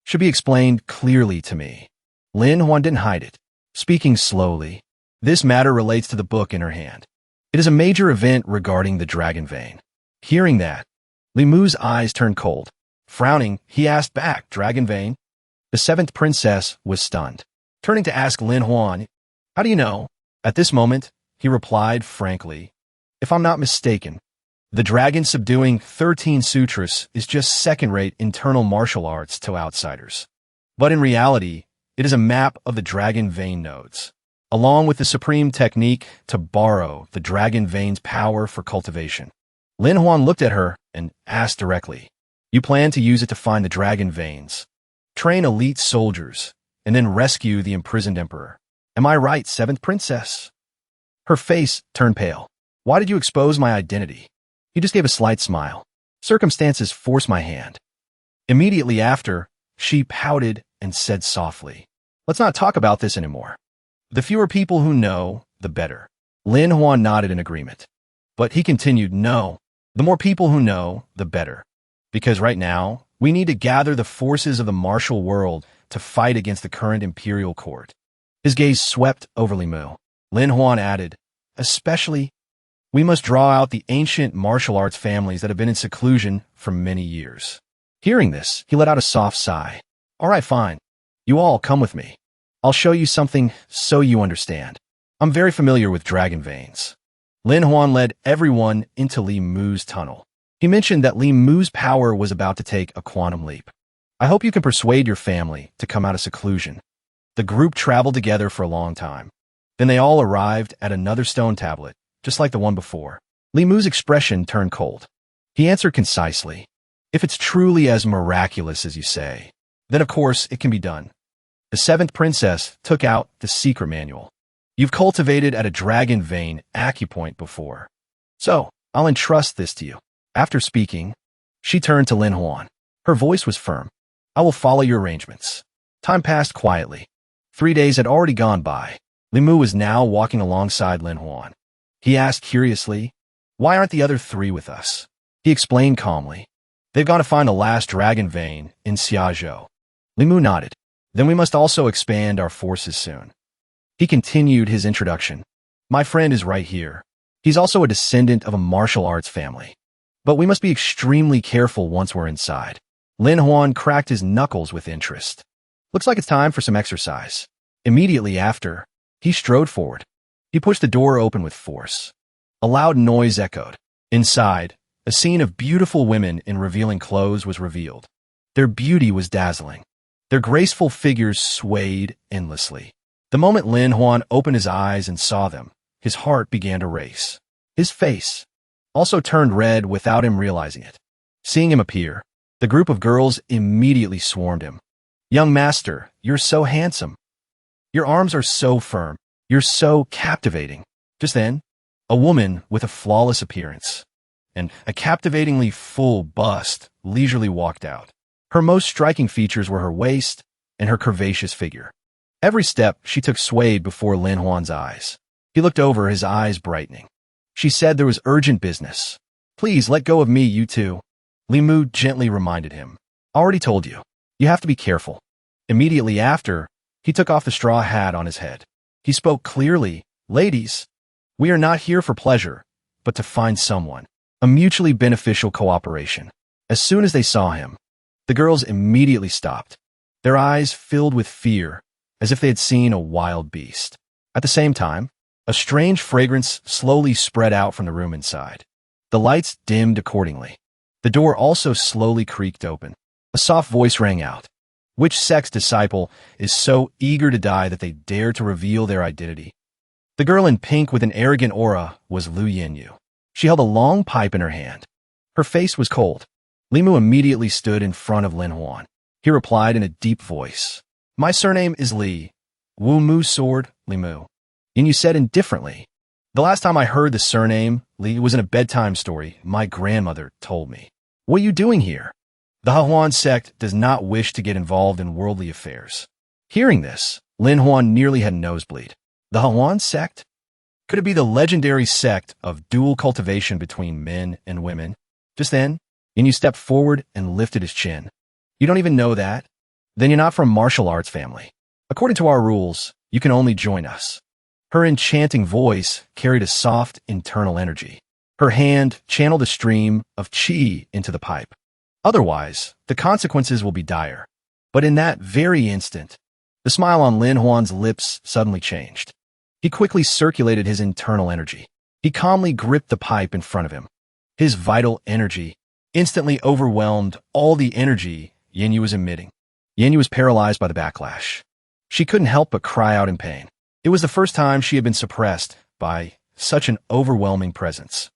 should be explained clearly to me." Lin Huan didn't hide it. Speaking slowly, "This matter relates to the book in her hand. It is a major event regarding the dragon vein." Hearing that, Li Mu's eyes turned cold. Frowning, he asked back, "Dragon vein?" The seventh princess was stunned. Turning to ask Lin Huan, "How do you know?" At this moment, he replied frankly, "If I'm not mistaken, the dragon subduing 13 sutras is just second-rate internal martial arts to outsiders. But in reality, it is a map of the dragon vein nodes, along with the supreme technique to borrow the dragon vein's power for cultivation." Lin Huan looked at her and asked directly, "You plan to use it to find the dragon veins, train elite soldiers, and then rescue the imprisoned emperor? Am I right, seventh princess?" Her face turned pale. "Why did you expose my identity?" He just gave a slight smile. "Circumstances forced my hand." Immediately after, she pouted and said softly, "Let's not talk about this anymore. The fewer people who know, the better." Lin Huan nodded in agreement. But he continued, "No, the more people who know, the better. Because right now, we need to gather the forces of the martial world to fight against the current Imperial court." His gaze swept over Li Mu. Lin Huan added, "Especially, we must draw out the ancient martial arts families that have been in seclusion for many years." Hearing this, he let out a soft sigh. "All right, fine. You all come with me. I'll show you something so you understand. I'm very familiar with dragon veins." Lin Huan led everyone into Li Mu's tunnel. He mentioned that Li Mu's power was about to take a quantum leap. "I hope you can persuade your family to come out of seclusion." The group traveled together for a long time. Then they all arrived at another stone tablet, just like the one before. Li Mu's expression turned cold. He answered concisely, "If it's truly as miraculous as you say, then of course it can be done." The seventh princess took out the secret manual. "You've cultivated at a dragon vein acupoint before, so I'll entrust this to you." After speaking, she turned to Lin Huan. Her voice was firm. "I will follow your arrangements." Time passed quietly. 3 days had already gone by. Li Mu was now walking alongside Lin Huan. He asked curiously, "Why aren't the other 3 with us?" He explained calmly, "They've gone to find the last dragon vein in Xiazhou." Li Mu nodded. "Then we must also expand our forces soon." He continued his introduction. "My friend is right here. He's also a descendant of a martial arts family. But we must be extremely careful once we're inside." Lin Huan cracked his knuckles with interest. "Looks like it's time for some exercise." Immediately after, he strode forward. He pushed the door open with force. A loud noise echoed. Inside, a scene of beautiful women in revealing clothes was revealed. Their beauty was dazzling. Their graceful figures swayed endlessly. The moment Lin Huan opened his eyes and saw them, his heart began to race. His face also turned red without him realizing it. Seeing him appear, the group of girls immediately swarmed him. "Young master, you're so handsome. Your arms are so firm. You're so captivating." Just then, a woman with a flawless appearance and a captivatingly full bust leisurely walked out. Her most striking features were her waist and her curvaceous figure. Every step she took swayed before Lin Huan's eyes. He looked over, his eyes brightening. She said there was urgent business. "Please let go of me, you two." Li Mu gently reminded him. "I already told you. You have to be careful." Immediately after, he took off the straw hat on his head. He spoke clearly, "Ladies, we are not here for pleasure, but to find someone. A mutually beneficial cooperation." As soon as they saw him, the girls immediately stopped. Their eyes filled with fear, as if they had seen a wild beast. At the same time, a strange fragrance slowly spread out from the room inside. The lights dimmed accordingly. The door also slowly creaked open. A soft voice rang out. "Which sex disciple is so eager to die that they dare to reveal their identity?" The girl in pink with an arrogant aura was Lu Yanyu. She held a long pipe in her hand. Her face was cold. Li Mu immediately stood in front of Lin Huan. He replied in a deep voice, "My surname is Li. Wu Mu sword, Li Mu." Yanyu said indifferently, "The last time I heard the surname, Li, was in a bedtime story my grandmother told me." "What are you doing here?" "The Hahuan sect does not wish to get involved in worldly affairs." Hearing this, Lin Huan nearly had a nosebleed. The Hahuan sect? Could it be the legendary sect of dual cultivation between men and women? Just then, Yin stepped forward and lifted his chin. You don't even know that? Then you're not from martial arts family. According to our rules, you can only join us. Her enchanting voice carried a soft internal energy. Her hand channeled a stream of qi into the pipe. Otherwise, the consequences will be dire. But in that very instant, the smile on Lin Huan's lips suddenly changed. He quickly circulated his internal energy. He calmly gripped the pipe in front of him. His vital energy instantly overwhelmed all the energy Yanyu was emitting. Yanyu was paralyzed by the backlash. She couldn't help but cry out in pain. It was the first time she had been suppressed by such an overwhelming presence.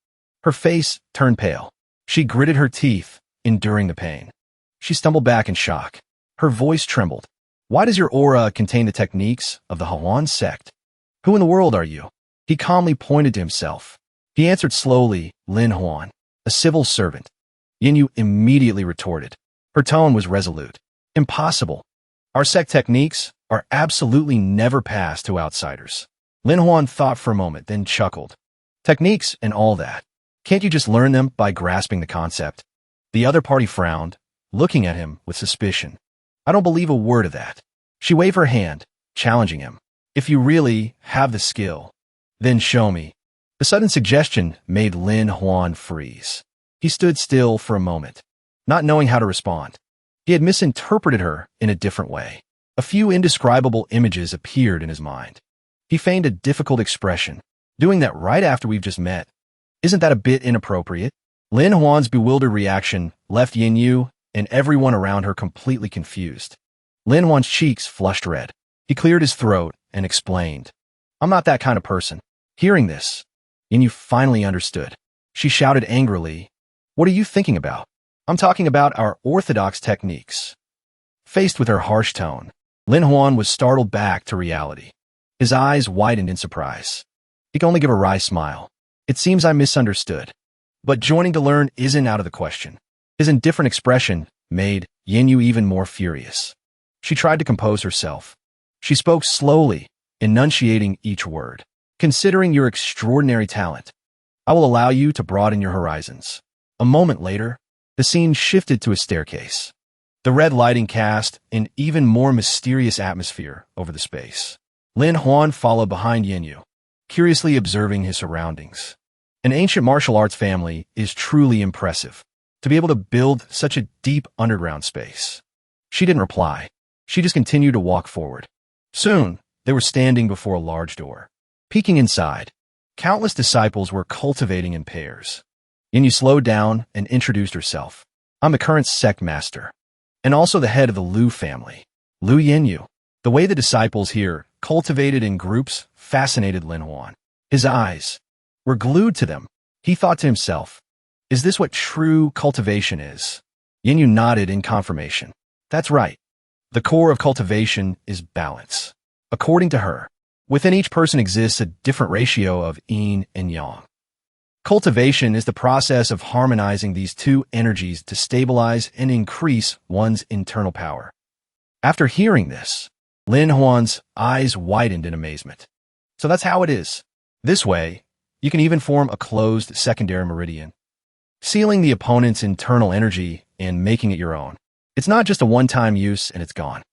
Her face turned pale. She gritted her teeth, enduring the pain. She stumbled back in shock. Her voice trembled. Why does your aura contain the techniques of the Huan sect? Who in the world are you? He calmly pointed to himself. He answered slowly, Lin Huan, a civil servant. Yanyu immediately retorted. Her tone was resolute. Impossible. Our sect techniques are absolutely never passed to outsiders. Lin Huan thought for a moment, then chuckled. Techniques and all that. Can't you just learn them by grasping the concept? The other party frowned, looking at him with suspicion. I don't believe a word of that. She waved her hand, challenging him. If you really have the skill, then show me. The sudden suggestion made Lin Huan freeze. He stood still for a moment, not knowing how to respond. He had misinterpreted her in a different way. A few indescribable images appeared in his mind. He feigned a difficult expression. Doing that right after we've just met. Isn't that a bit inappropriate? Lin Huan's bewildered reaction left Yanyu and everyone around her completely confused. Lin Huan's cheeks flushed red. He cleared his throat and explained. I'm not that kind of person. Hearing this, Yanyu finally understood. She shouted angrily, What are you thinking about? I'm talking about our orthodox techniques. Faced with her harsh tone, Lin Huan was startled back to reality. His eyes widened in surprise. He could only give a wry smile. It seems I misunderstood. But joining to learn isn't out of the question. His indifferent expression made Yanyu even more furious. She tried to compose herself. She spoke slowly, enunciating each word. Considering your extraordinary talent, I will allow you to broaden your horizons. A moment later, the scene shifted to a staircase. The red lighting cast an even more mysterious atmosphere over the space. Lin Huan followed behind Yanyu, curiously observing his surroundings. An ancient martial arts family is truly impressive. To be able to build such a deep underground space. She didn't reply. She just continued to walk forward. Soon, they were standing before a large door. Peeking inside, countless disciples were cultivating in pairs. Yanyu slowed down and introduced herself. I'm the current sect master, and also the head of the Liu family. Liu Yanyu. The way the disciples here cultivated in groups fascinated Lin Huan. His eyes were glued to them. He thought to himself, is this what true cultivation is? Yanyu nodded in confirmation. That's right. The core of cultivation is balance. According to her, within each person exists a different ratio of yin and yang. Cultivation is the process of harmonizing these two energies to stabilize and increase one's internal power. After hearing this, Lin Huan's eyes widened in amazement. So that's how it is. This way, you can even form a closed secondary meridian, sealing the opponent's internal energy and making it your own. It's not just a one-time use and it's gone.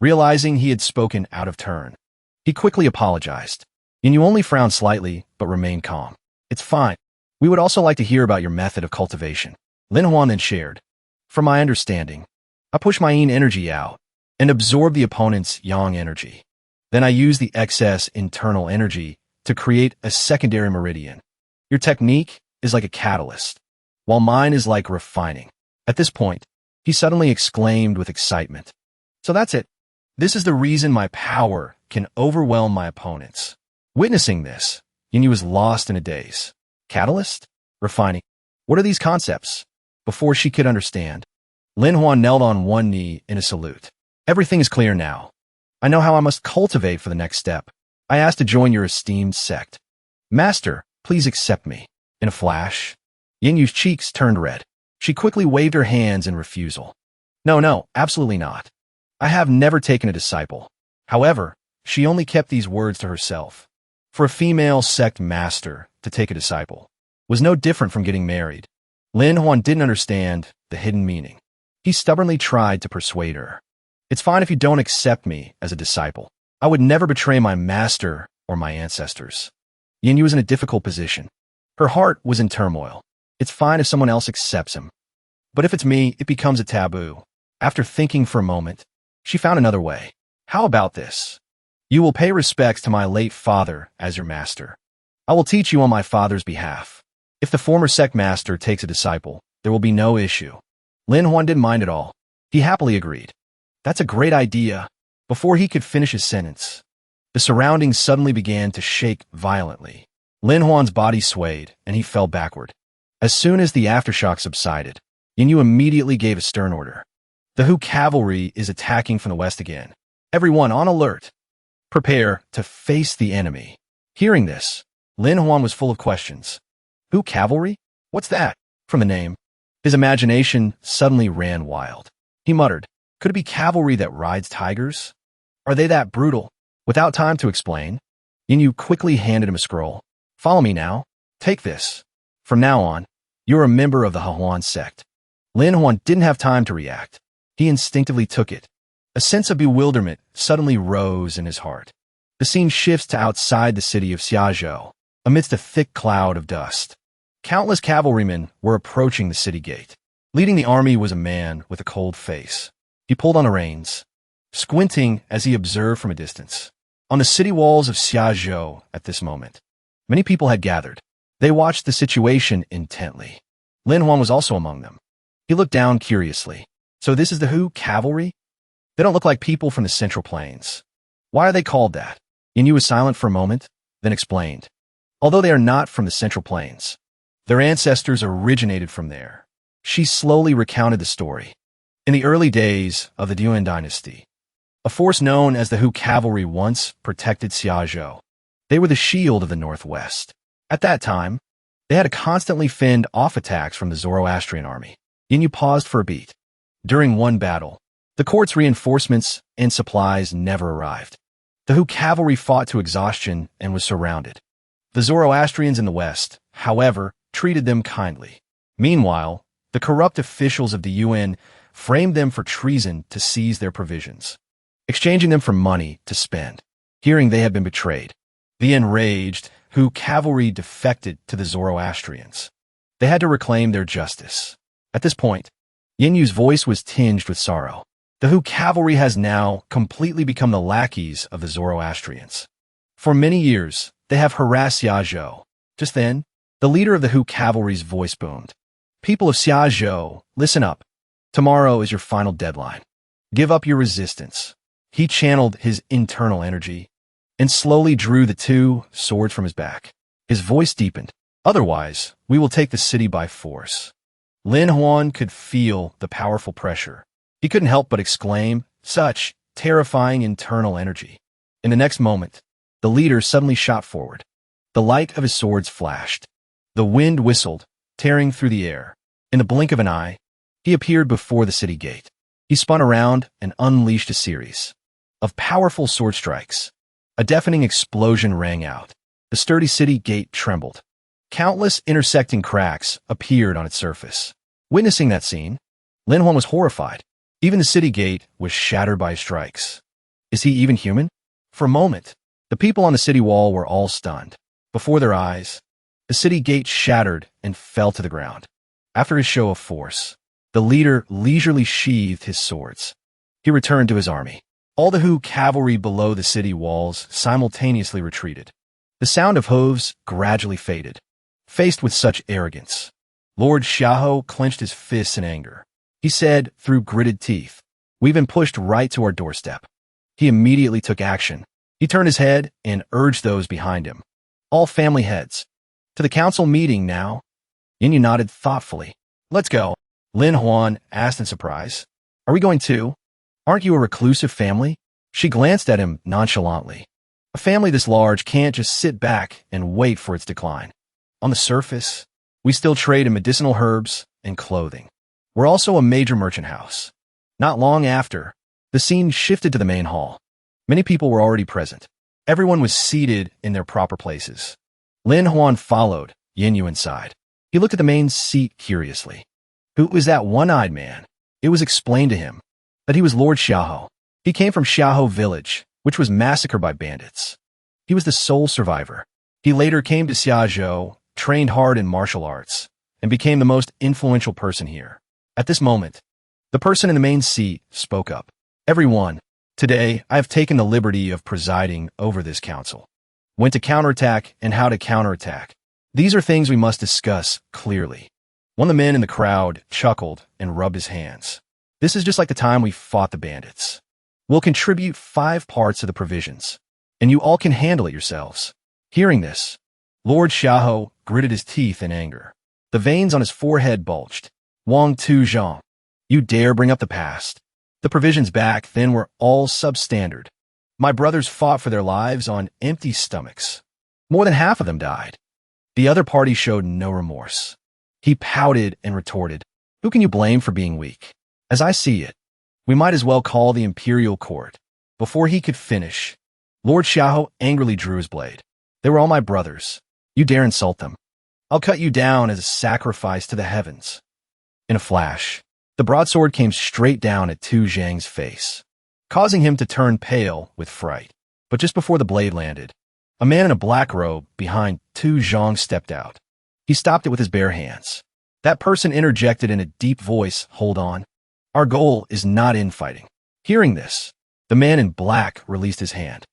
Realizing he had spoken out of turn, he quickly apologized. Yanyu only frowned slightly, but remained calm. It's fine. We would also like to hear about your method of cultivation. Lin Huan then shared. From my understanding, I push my yin energy out and absorb the opponent's yang energy. Then I use the excess internal energy to create a secondary meridian. Your technique is like a catalyst, while mine is like refining. At this point, he suddenly exclaimed with excitement. So that's it. This is the reason my power can overwhelm my opponents. Witnessing this, Yanyu was lost in a daze. Catalyst? Refining. What are these concepts? Before she could understand, Lin Huan knelt on one knee in a salute. Everything is clear now. I know how I must cultivate for the next step. I ask to join your esteemed sect. Master, please accept me. In a flash, Yanyu's cheeks turned red. She quickly waved her hands in refusal. No, absolutely not. I have never taken a disciple. However, she only kept these words to herself. For a female sect master to take a disciple was no different from getting married. Lin Huan didn't understand the hidden meaning. He stubbornly tried to persuade her. It's fine if you don't accept me as a disciple. I would never betray my master or my ancestors. Yin Yu was in a difficult position. Her heart was in turmoil. It's fine if someone else accepts him. But if it's me, it becomes a taboo. After thinking for a moment, she found another way. How about this? You will pay respects to my late father as your master. I will teach you on my father's behalf. If the former sect master takes a disciple, there will be no issue. Lin Huan didn't mind at all. He happily agreed. That's a great idea. Before he could finish his sentence, the surroundings suddenly began to shake violently. Lin Huan's body swayed, and he fell backward. As soon as the aftershock subsided, Yin Yu immediately gave a stern order. The Hu cavalry is attacking from the west again. Everyone on alert. Prepare to face the enemy. Hearing this, Lin Huan was full of questions. Hu cavalry? What's that? From the name, his imagination suddenly ran wild. He muttered, could it be cavalry that rides tigers? Are they that brutal? Without time to explain, Yin Yu quickly handed him a scroll. Follow me now. Take this. From now on, you're a member of the Huan sect. Lin Huan didn't have time to react. He instinctively took it. A sense of bewilderment suddenly rose in his heart. The scene shifts to outside the city of Xiazhou, amidst a thick cloud of dust. Countless cavalrymen were approaching the city gate. Leading the army was a man with a cold face. He pulled on the reins, squinting as he observed from a distance. On the city walls of Xiazhou at this moment, many people had gathered. They watched the situation intently. Lin Huan was also among them. He looked down curiously. So this is the Hu cavalry? They don't look like people from the Central Plains. Why are they called that? Yin Yu was silent for a moment, then explained. Although they are not from the Central Plains, their ancestors originated from there. She slowly recounted the story. In the early days of the Duan dynasty, a force known as the Hu cavalry once protected Xiazhou. They were the shield of the Northwest. At that time, they had to constantly fend off attacks from the Zoroastrian army. Yin Yu paused for a beat. During one battle, the court's reinforcements and supplies never arrived. The Hu cavalry fought to exhaustion and was surrounded. The Zoroastrians in the West, however, treated them kindly. Meanwhile, the corrupt officials of the UN framed them for treason to seize their provisions, exchanging them for money to spend. Hearing they had been betrayed, the enraged Hu cavalry defected to the Zoroastrians. They had to reclaim their justice. At this point, Yin Yu's voice was tinged with sorrow. The Hu cavalry has now completely become the lackeys of the Zoroastrians. For many years, they have harassed Xiazhou. Just then, the leader of the Hu cavalry's voice boomed. People of Xiazhou, listen up. Tomorrow is your final deadline. Give up your resistance. He channeled his internal energy and slowly drew the two swords from his back. His voice deepened. Otherwise, we will take the city by force. Lin Huan could feel the powerful pressure. He couldn't help but exclaim, such terrifying internal energy. In the next moment, the leader suddenly shot forward. The light of his swords flashed. The wind whistled, tearing through the air. In the blink of an eye, he appeared before the city gate. He spun around and unleashed a series of powerful sword strikes. A deafening explosion rang out. The sturdy city gate trembled. Countless intersecting cracks appeared on its surface. Witnessing that scene, Lin Huan was horrified. Even the city gate was shattered by strikes. Is he even human? For a moment, the people on the city wall were all stunned. Before their eyes, the city gate shattered and fell to the ground. After his show of force, the leader leisurely sheathed his swords. He returned to his army. All the Hu cavalry below the city walls simultaneously retreated. The sound of hooves gradually faded. Faced with such arrogance, Lord Xiahou clenched his fists in anger. He said through gritted teeth, "We've been pushed right to our doorstep." He immediately took action. He turned his head and urged those behind him. All family heads. To the council meeting now. Yin Yu nodded thoughtfully. Let's go. Lin Huan asked in surprise. Are we going too? Aren't you a reclusive family? She glanced at him nonchalantly. A family this large can't just sit back and wait for its decline. On the surface, we still trade in medicinal herbs and clothing. We're also a major merchant house. Not long after, the scene shifted to the main hall. Many people were already present. Everyone was seated in their proper places. Lin Huan followed Yin inside. He looked at the main seat curiously. Who was that one-eyed man? It was explained to him that he was Lord Xiaohou. He came from Xiaohou village, which was massacred by bandits. He was the sole survivor. He later came to Xiaozhou, trained hard in martial arts, and became the most influential person here. At this moment, the person in the main seat spoke up. Everyone, today I have taken the liberty of presiding over this council. When to counterattack and how to counterattack. These are things we must discuss clearly. One of the men in the crowd chuckled and rubbed his hands. This is just like the time we fought the bandits. We'll contribute 5 parts of the provisions, and you all can handle it yourselves. Hearing this, Lord Xiaohou gritted his teeth in anger. The veins on his forehead bulged. Wang Tuzhong, you dare bring up the past. The provisions back then were all substandard. My brothers fought for their lives on empty stomachs. More than half of them died. The other party showed no remorse. He pouted and retorted, who can you blame for being weak? As I see it, we might as well call the Imperial Court. Before he could finish, Lord Xiaohou angrily drew his blade. They were all my brothers. You dare insult them. I'll cut you down as a sacrifice to the heavens. In a flash, the broadsword came straight down at Tu Zhang's face, causing him to turn pale with fright. But just before the blade landed, a man in a black robe behind Tu Zhang stepped out. He stopped it with his bare hands. That person interjected in a deep voice, hold on. Our goal is not infighting. Hearing this, the man in black released his hand.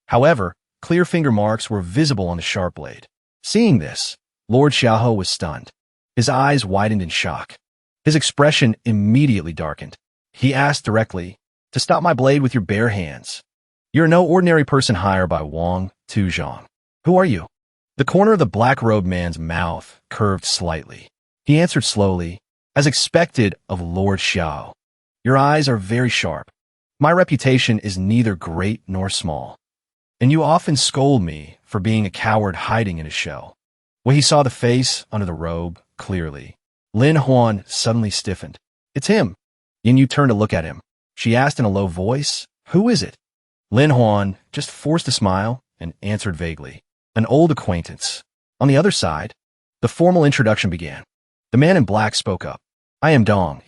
However, clear finger marks were visible on the sharp blade. Seeing this, Lord Xiaohou was stunned. His eyes widened in shock. His expression immediately darkened. He asked directly, to stop my blade with your bare hands. You're no ordinary person hired by Wang Tuzhong. Who are you? The corner of the black-robed man's mouth curved slightly. He answered slowly, as expected of Lord Xiao. Your eyes are very sharp. My reputation is neither great nor small. And you often scold me for being a coward hiding in a shell. When he saw the face under the robe clearly, Lin Huan suddenly stiffened. It's him. Yin Yu turned to look at him. She asked in a low voice, who is it? Lin Huan just forced a smile and answered vaguely, an old acquaintance. On the other side, the formal introduction began. The man in black spoke up. I am Dong,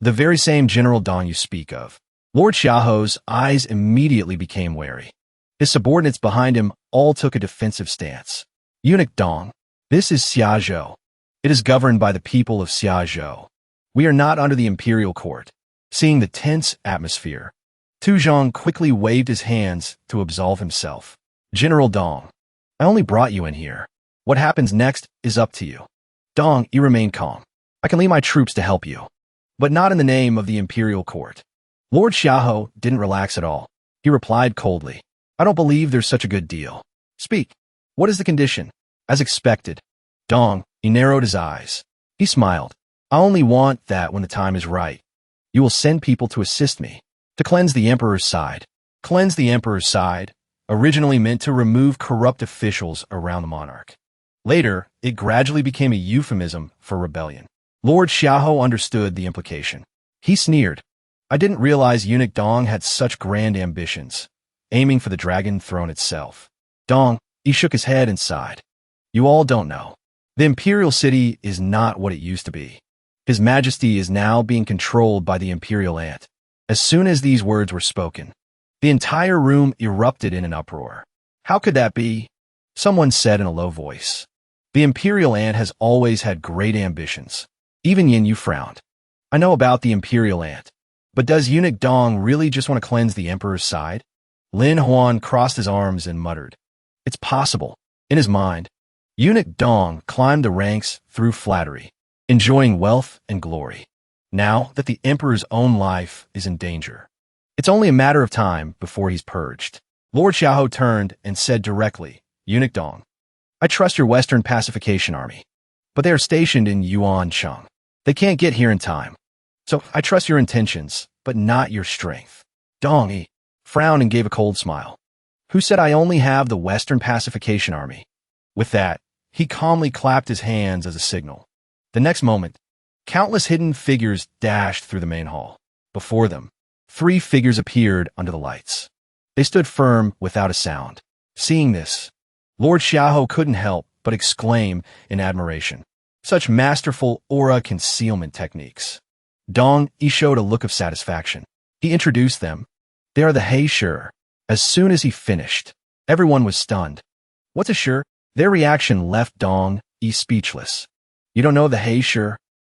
the very same General Dong you speak of. Lord Xiaohou's eyes immediately became wary. His subordinates behind him all took a defensive stance. Eunuch Dong, this is Xiaozhou. It is governed by the people of Xiaozhou. We are not under the Imperial Court. Seeing the tense atmosphere, Tu Zhang quickly waved his hands to absolve himself. General Dong, I only brought you in here. What happens next is up to you. Dong, you remain calm. I can lead my troops to help you, but not in the name of the Imperial Court. Lord Xiaohou didn't relax at all. He replied coldly, I don't believe there's such a good deal. Speak. What is the condition? As expected. Dong, he narrowed his eyes. He smiled. I only want that when the time is right. You will send people to assist me, to cleanse the Emperor's side. Cleanse the Emperor's side, originally meant to remove corrupt officials around the monarch. Later, it gradually became a euphemism for rebellion. Lord Xiaohou understood the implication. He sneered. I didn't realize Eunuch Dong had such grand ambitions, aiming for the dragon throne itself. Dong, he shook his head and sighed. You all don't know. The Imperial City is not what it used to be. His Majesty is now being controlled by the Imperial Ant. As soon as these words were spoken, the entire room erupted in an uproar. How could that be? Someone said in a low voice. The Imperial Ant has always had great ambitions. Even Yin Yu frowned. I know about the Imperial Ant, but does Eunuch Dong really just want to cleanse the Emperor's side? Lin Huan crossed his arms and muttered. It's possible. In his mind, Eunuch Dong climbed the ranks through flattery, enjoying wealth and glory. Now that the Emperor's own life is in danger, it's only a matter of time before he's purged. Lord Xiaohou turned and said directly, Eunuch Dong, I trust your Western Pacification Army, but they are stationed in Yuancheng. They can't get here in time. So I trust your intentions, but not your strength. Dong, he frowned and gave a cold smile. Who said I only have the Western Pacification Army? With that, he calmly clapped his hands as a signal. The next moment, countless hidden figures dashed through the main hall. Before them, 3 figures appeared under the lights. They stood firm without a sound, Seeing this, Lord Xiaohou couldn't help but exclaim in admiration. Such masterful aura concealment techniques. Dong Yi showed a look of satisfaction. He introduced them. They are the He Shi. As soon as he finished, everyone was stunned. What's a Shi? Their reaction left Dong Yi speechless. You don't know the He Shi?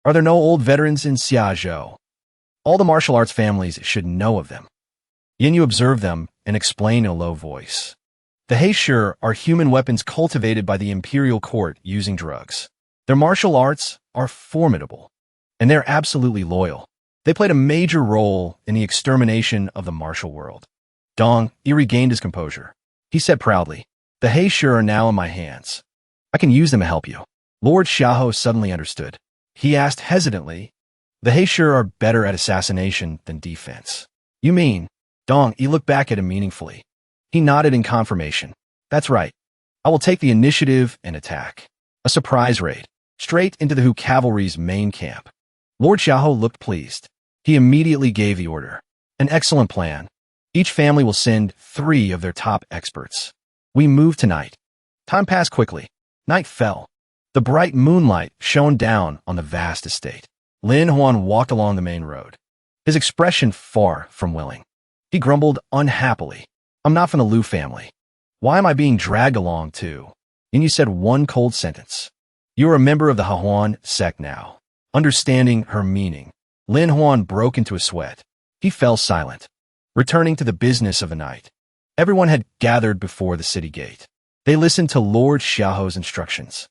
Are there no old veterans in Xiazhou? All the martial arts families should know of them. Yin Yu observed them and explained in a low voice. The He Shi are human weapons cultivated by the Imperial court using drugs. Their martial arts are formidable, and they're absolutely loyal. They played a major role in the extermination of the martial world. Dong Yi regained his composure. He said proudly, the He Shi are now in my hands. I can use them to help you. Lord Xiaohou suddenly understood. He asked hesitantly, the He Shi are better at assassination than defense. You mean? Dong Yi looked back at him meaningfully. He nodded in confirmation. That's right. I will take the initiative and attack. A surprise raid, straight into the Hu cavalry's main camp. Lord Xiaohou looked pleased. He immediately gave the order. An excellent plan. Each family will send 3 of their top experts. We move tonight. Time passed quickly. Night fell. The bright moonlight shone down on the vast estate. Lin Huan walked along the main road, his expression far from willing. He grumbled unhappily. I'm not from the Liu family. Why am I being dragged along too? And you said one cold sentence. You are a member of the Hahuan sect now. Understanding her meaning, Lin Huan broke into a sweat. He fell silent, returning to the business of the night. Everyone had gathered before the city gate. They listened to Lord Xiaohou's instructions.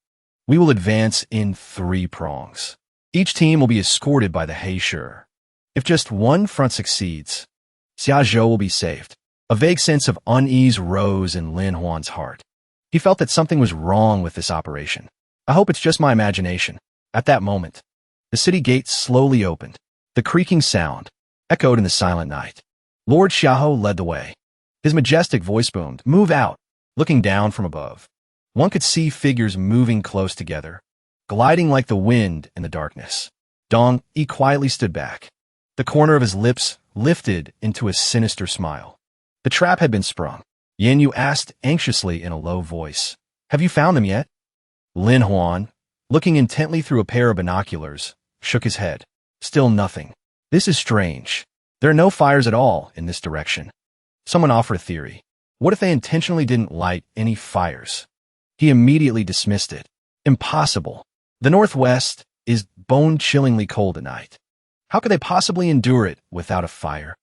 We will advance in 3 prongs. Each team will be escorted by the He Shi. If just one front succeeds, Xiazhou will be saved. A vague sense of unease rose in Lin Huan's heart. He felt that something was wrong with this operation. I hope it's just my imagination. At that moment, the city gate slowly opened. The creaking sound echoed in the silent night. Lord Xiaohou led the way. His majestic voice boomed, "Move out!" Looking down from above, one could see figures moving close together, gliding like the wind in the darkness. Dong Yi quietly stood back. The corner of his lips lifted into a sinister smile. The trap had been sprung. Yin Yu asked anxiously in a low voice, "Have you found them yet?" Lin Huan, looking intently through a pair of binoculars, shook his head. Still nothing. This is strange. There are no fires at all in this direction. Someone offered a theory. What if they intentionally didn't light any fires? He immediately dismissed it. Impossible. The Northwest is bone-chillingly cold at night. How could they possibly endure it without a fire?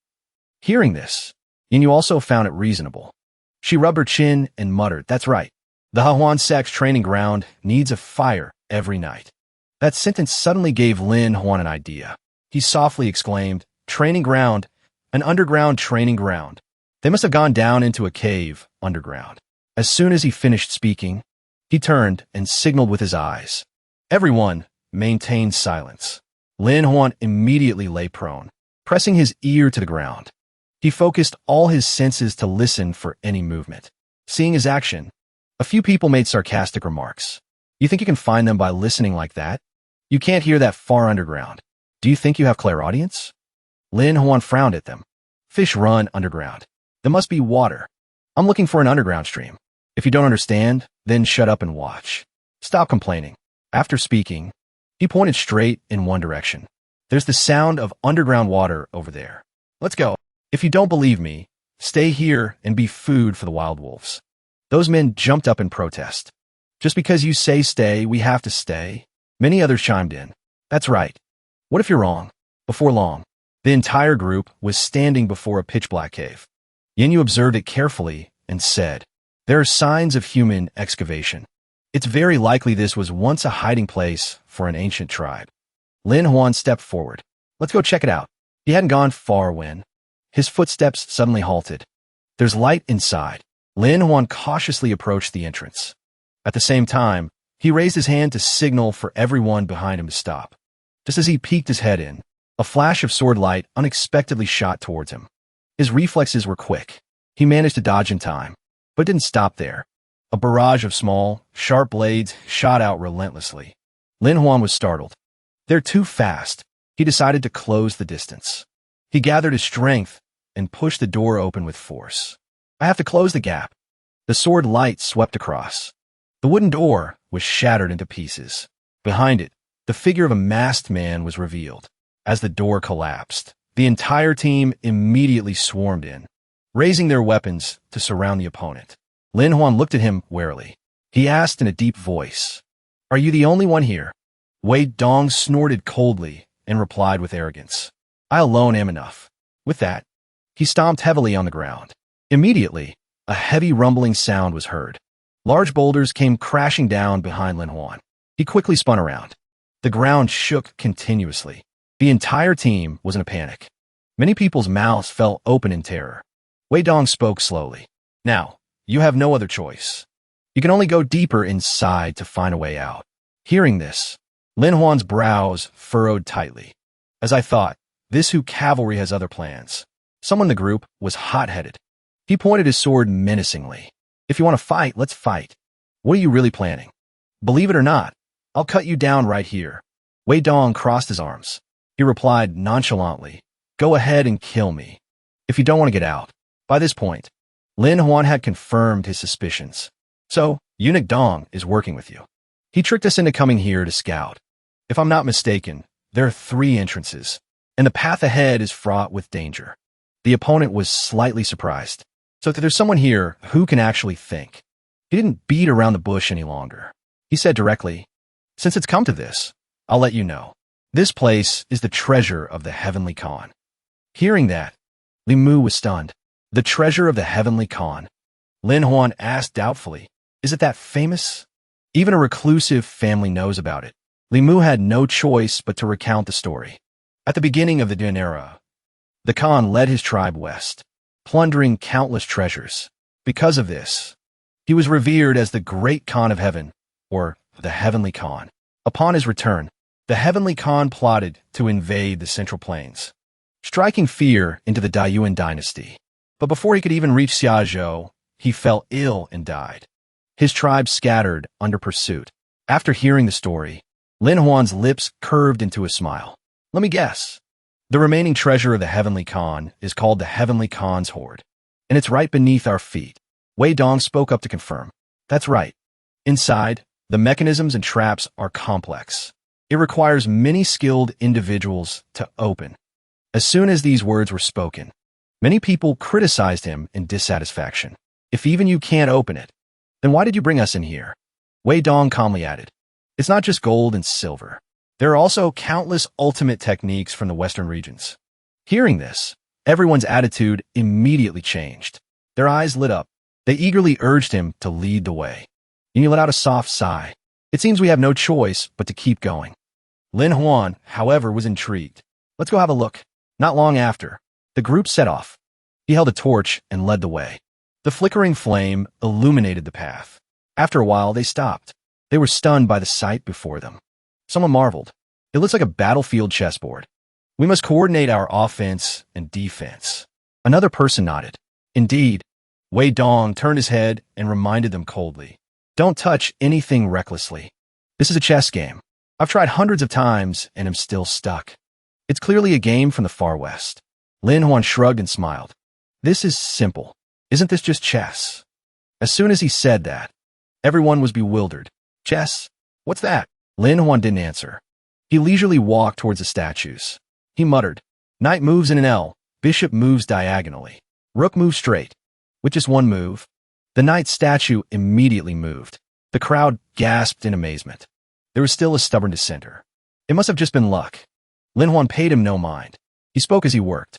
Hearing this, Yin Yu also found it reasonable. She rubbed her chin and muttered, "That's right. The Hahuan sect's training ground needs a fire every night." That sentence suddenly gave Lin Huan an idea. He softly exclaimed, "Training ground, an underground training ground." They must have gone down into a cave underground. As soon as he finished speaking, he turned and signaled with his eyes. Everyone maintained silence. Lin Huan immediately lay prone, pressing his ear to the ground. He focused all his senses to listen for any movement. Seeing his action, a few people made sarcastic remarks. You think you can find them by listening like that? You can't hear that far underground. Do you think you have clairaudience? Lin Huan frowned at them. Fish run underground. There must be water. I'm looking for an underground stream. If you don't understand, then shut up and watch. Stop complaining. After speaking, he pointed straight in one direction. There's the sound of underground water over there. Let's go. If you don't believe me, stay here and be food for the wild wolves. Those men jumped up in protest. Just because you say stay, we have to stay? Many others chimed in. That's right. What if you're wrong? Before long, the entire group was standing before a pitch-black cave. Yin Yu observed it carefully and said, "There are signs of human excavation. It's very likely this was once a hiding place for an ancient tribe." Lin Huan stepped forward. "Let's go check it out." He hadn't gone far when his footsteps suddenly halted. There's light inside. Lin Huan cautiously approached the entrance. At the same time, he raised his hand to signal for everyone behind him to stop. Just as he peeked his head in, a flash of sword light unexpectedly shot towards him. His reflexes were quick. He managed to dodge in time, but didn't stop there. A barrage of small, sharp blades shot out relentlessly. Lin Huan was startled. They're too fast. He decided to close the distance. He gathered his strength and pushed the door open with force. I have to close the gap. The sword light swept across. The wooden door was shattered into pieces. Behind it, the figure of a masked man was revealed. As the door collapsed, the entire team immediately swarmed in, raising their weapons to surround the opponent. Lin Huan looked at him warily. He asked in a deep voice, "Are you the only one here?" Wei Dong snorted coldly and replied with arrogance, "I alone am enough." With that, he stomped heavily on the ground. Immediately, a heavy rumbling sound was heard. Large boulders came crashing down behind Lin Huan. He quickly spun around. The ground shook continuously. The entire team was in a panic. Many people's mouths fell open in terror. Wei Dong spoke slowly. "Now, you have no other choice. You can only go deeper inside to find a way out." Hearing this, Lin Huan's brows furrowed tightly. "As I thought, this Hu cavalry has other plans." Someone in the group was hot-headed. He pointed his sword menacingly. "If you want to fight, let's fight. What are you really planning? Believe it or not, I'll cut you down right here." Wei Dong crossed his arms. He replied nonchalantly, "Go ahead and kill me, if you don't want to get out." By this point, Lin Huan had confirmed his suspicions. "So, Eunuch Dong is working with you. He tricked us into coming here to scout. If I'm not mistaken, there are 3 entrances, and the path ahead is fraught with danger." The opponent was slightly surprised. So there's someone here who can actually think. He didn't beat around the bush any longer. He said directly, "Since it's come to this, I'll let you know. This place is the treasure of the Heavenly Khan." Hearing that, Li Mu was stunned. "The treasure of the Heavenly Khan?" Lin Huan asked doubtfully, "Is it that famous?" Even a reclusive family knows about it. Li Mu had no choice but to recount the story. At the beginning of the Dun era, the Khan led his tribe west, plundering countless treasures. Because of this, he was revered as the Great Khan of Heaven, or the Heavenly Khan. Upon his return, the Heavenly Khan plotted to invade the Central Plains, striking fear into the Daiyuan dynasty. But before he could even reach Xiazhou, he fell ill and died. His tribe scattered under pursuit. After hearing the story, Lin Huan's lips curved into a smile. "Let me guess. The remaining treasure of the Heavenly Khan is called the Heavenly Khan's Hoard, and it's right beneath our feet." Wei Dong spoke up to confirm. "That's right. Inside, the mechanisms and traps are complex. It requires many skilled individuals to open." As soon as these words were spoken, many people criticized him in dissatisfaction. "If even you can't open it, then why did you bring us in here?" Wei Dong calmly added, "It's not just gold and silver. There are also countless ultimate techniques from the Western regions." Hearing this, everyone's attitude immediately changed. Their eyes lit up. They eagerly urged him to lead the way. He let out a soft sigh. "It seems we have no choice but to keep going." Lin Huan, however, was intrigued. "Let's go have a look." Not long after, the group set off. He held a torch and led the way. The flickering flame illuminated the path. After a while, they stopped. They were stunned by the sight before them. Someone marveled. "It looks like a battlefield chessboard. We must coordinate our offense and defense." Another person nodded. "Indeed." Wei Dong turned his head and reminded them coldly, "Don't touch anything recklessly. This is a chess game. I've tried hundreds of times and am still stuck. It's clearly a game from the far west." Lin Huan shrugged and smiled. "This is simple. Isn't this just chess?" As soon as he said that, everyone was bewildered. "Chess? What's that?" Lin Huan didn't answer. He leisurely walked towards the statues. He muttered, "Knight moves in an L, bishop moves diagonally, rook moves straight. With just one move." The knight statue immediately moved. The crowd gasped in amazement. There was still a stubborn dissenter. It must have just been luck. Lin Huan paid him no mind. He spoke as he worked.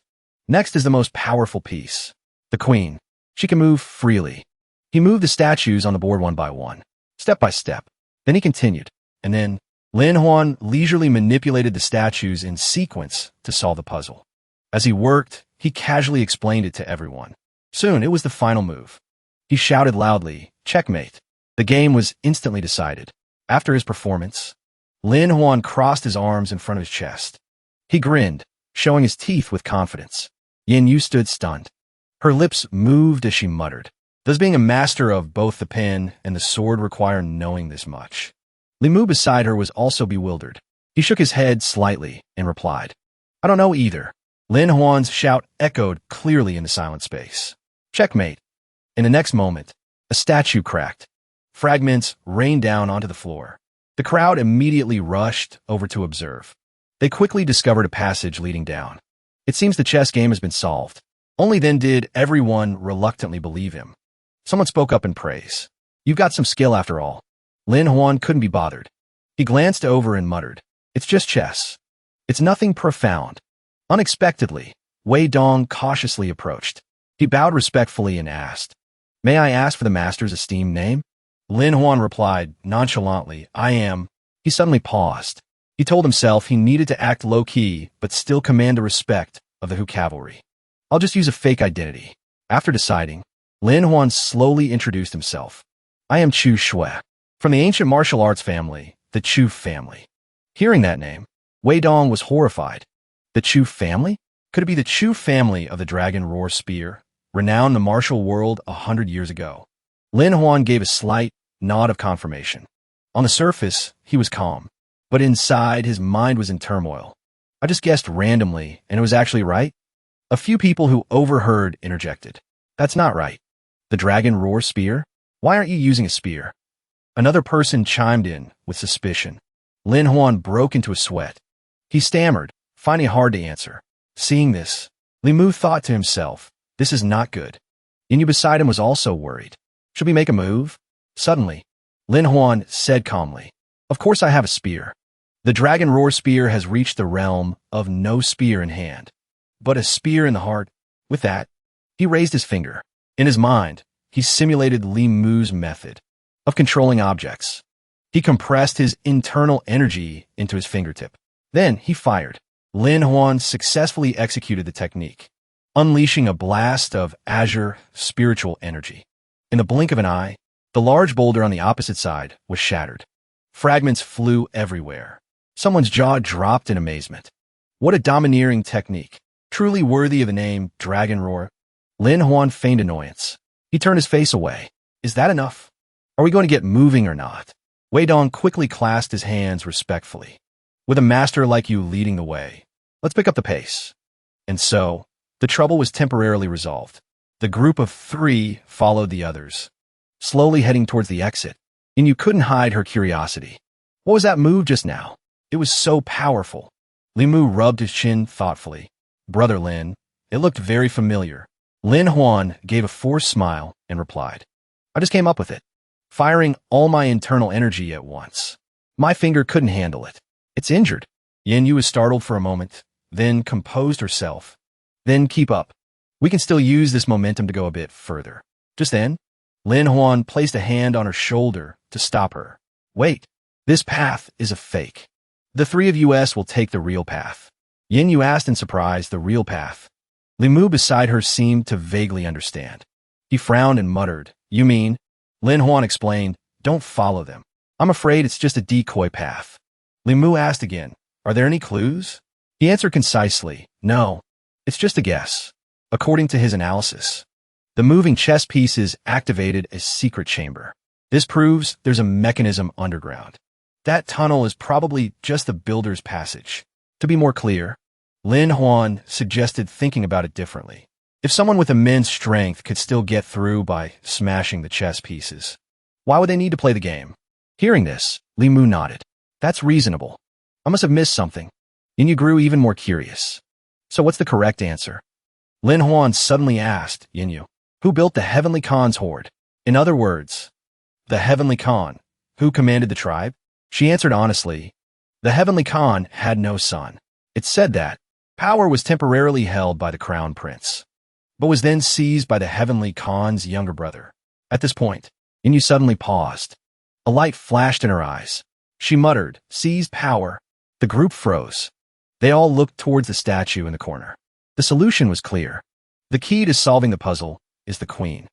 "Next is the most powerful piece, the queen. She can move freely." He moved the statues on the board one by one, step by step. Then he continued, and then Lin Huan leisurely manipulated the statues in sequence to solve the puzzle. As he worked, he casually explained it to everyone. Soon, it was the final move. He shouted loudly, "Checkmate." The game was instantly decided. After his performance, Lin Huan crossed his arms in front of his chest. He grinned, showing his teeth with confidence. Yin Yu stood stunned. Her lips moved as she muttered. Does being a master of both the pen and the sword require knowing this much? Li Mu beside her was also bewildered. He shook his head slightly and replied, "I don't know either." Lin Huan's shout echoed clearly in the silent space. "Checkmate." In the next moment, A statue cracked. Fragments rained down onto the floor. The crowd immediately rushed over to observe. They quickly discovered a passage leading down. It seems the chess game has been solved. Only then did everyone reluctantly believe him. Someone spoke up in praise. You've got some skill after all. Lin Huan couldn't be bothered. He glanced over and muttered, It's just chess. It's nothing profound. Unexpectedly, Wei Dong cautiously approached. He bowed respectfully and asked, May I ask for the master's esteemed name? Lin Huan replied nonchalantly, I am. He suddenly paused. He told himself he needed to act low-key but still command the respect of the Hu cavalry. I'll just use a fake identity. After deciding, Lin Huan slowly introduced himself. I am Chu Shui, from the ancient martial arts family, the Chu family. Hearing that name, Wei Dong was horrified. The Chu family? Could it be the Chu family of the Dragon Roar Spear, renowned in the martial world 100 years ago? Lin Huan gave a slight nod of confirmation. On the surface, he was calm, but inside his mind was in turmoil. I just guessed randomly, and it was actually right? A few people who overheard interjected. That's not right. The Dragon Roar Spear? Why aren't you using a spear? Another person chimed in with suspicion. Lin Huan broke into a sweat. He stammered, finding it hard to answer. Seeing this, Li Mu thought to himself, this is not good. Yin beside him was also worried. Should we make a move? Suddenly, Lin Huan said calmly, Of course I have a spear. The Dragon Roar Spear has reached the realm of no spear in hand, but a spear in the heart. With that, he raised his finger. In his mind, he simulated Li Mu's method of controlling objects. He compressed his internal energy into his fingertip. Then he fired. Lin Huan successfully executed the technique, unleashing a blast of azure spiritual energy. In the blink of an eye, the large boulder on the opposite side was shattered. Fragments flew everywhere. Someone's jaw dropped in amazement. What a domineering technique. Truly worthy of the name Dragon Roar. Lin Huan feigned annoyance. He turned his face away. Is that enough? Are we going to get moving or not? Wei Dong quickly clasped his hands respectfully. With a master like you leading the way, let's pick up the pace. And so, the trouble was temporarily resolved. The group of 3 followed the others, slowly heading towards the exit. And you couldn't hide her curiosity. What was that move just now? It was so powerful. Li Mu rubbed his chin thoughtfully. Brother Lin, it looked very familiar. Lin Huan gave a forced smile and replied, I just came up with it, firing all my internal energy at once. My finger couldn't handle it. It's injured. Yin Yu was startled for a moment, then composed herself. Then keep up. We can still use this momentum to go a bit further. Just then, Lin Huan placed a hand on her shoulder to stop her. Wait, this path is a fake. The 3 of us will take the real path. Yin Yu asked in surprise, the real path. Li Mu beside her seemed to vaguely understand. He frowned and muttered, You mean? Lin Huan explained, Don't follow them. I'm afraid it's just a decoy path. Li Mu asked again, Are there any clues? He answered concisely, No, it's just a guess. According to his analysis, the moving chess pieces activated a secret chamber. This proves there's a mechanism underground. That tunnel is probably just the builder's passage. To be more clear, Lin Huan suggested thinking about it differently. If someone with immense strength could still get through by smashing the chess pieces, why would they need to play the game? Hearing this, Li Mu nodded. That's reasonable. I must have missed something. Yin Yu grew even more curious. So what's the correct answer? Lin Huan suddenly asked Yin Yu, Who built the Heavenly Khan's horde? In other words, the Heavenly Khan, who commanded the tribe? She answered honestly, The Heavenly Khan had no son. It said that power was temporarily held by the Crown Prince, but was then seized by the Heavenly Khan's younger brother. At this point, Yin Yu suddenly paused. A light flashed in her eyes. She muttered, Seized power. The group froze. They all looked towards the statue in the corner. The solution was clear. The key to solving the puzzle is the queen.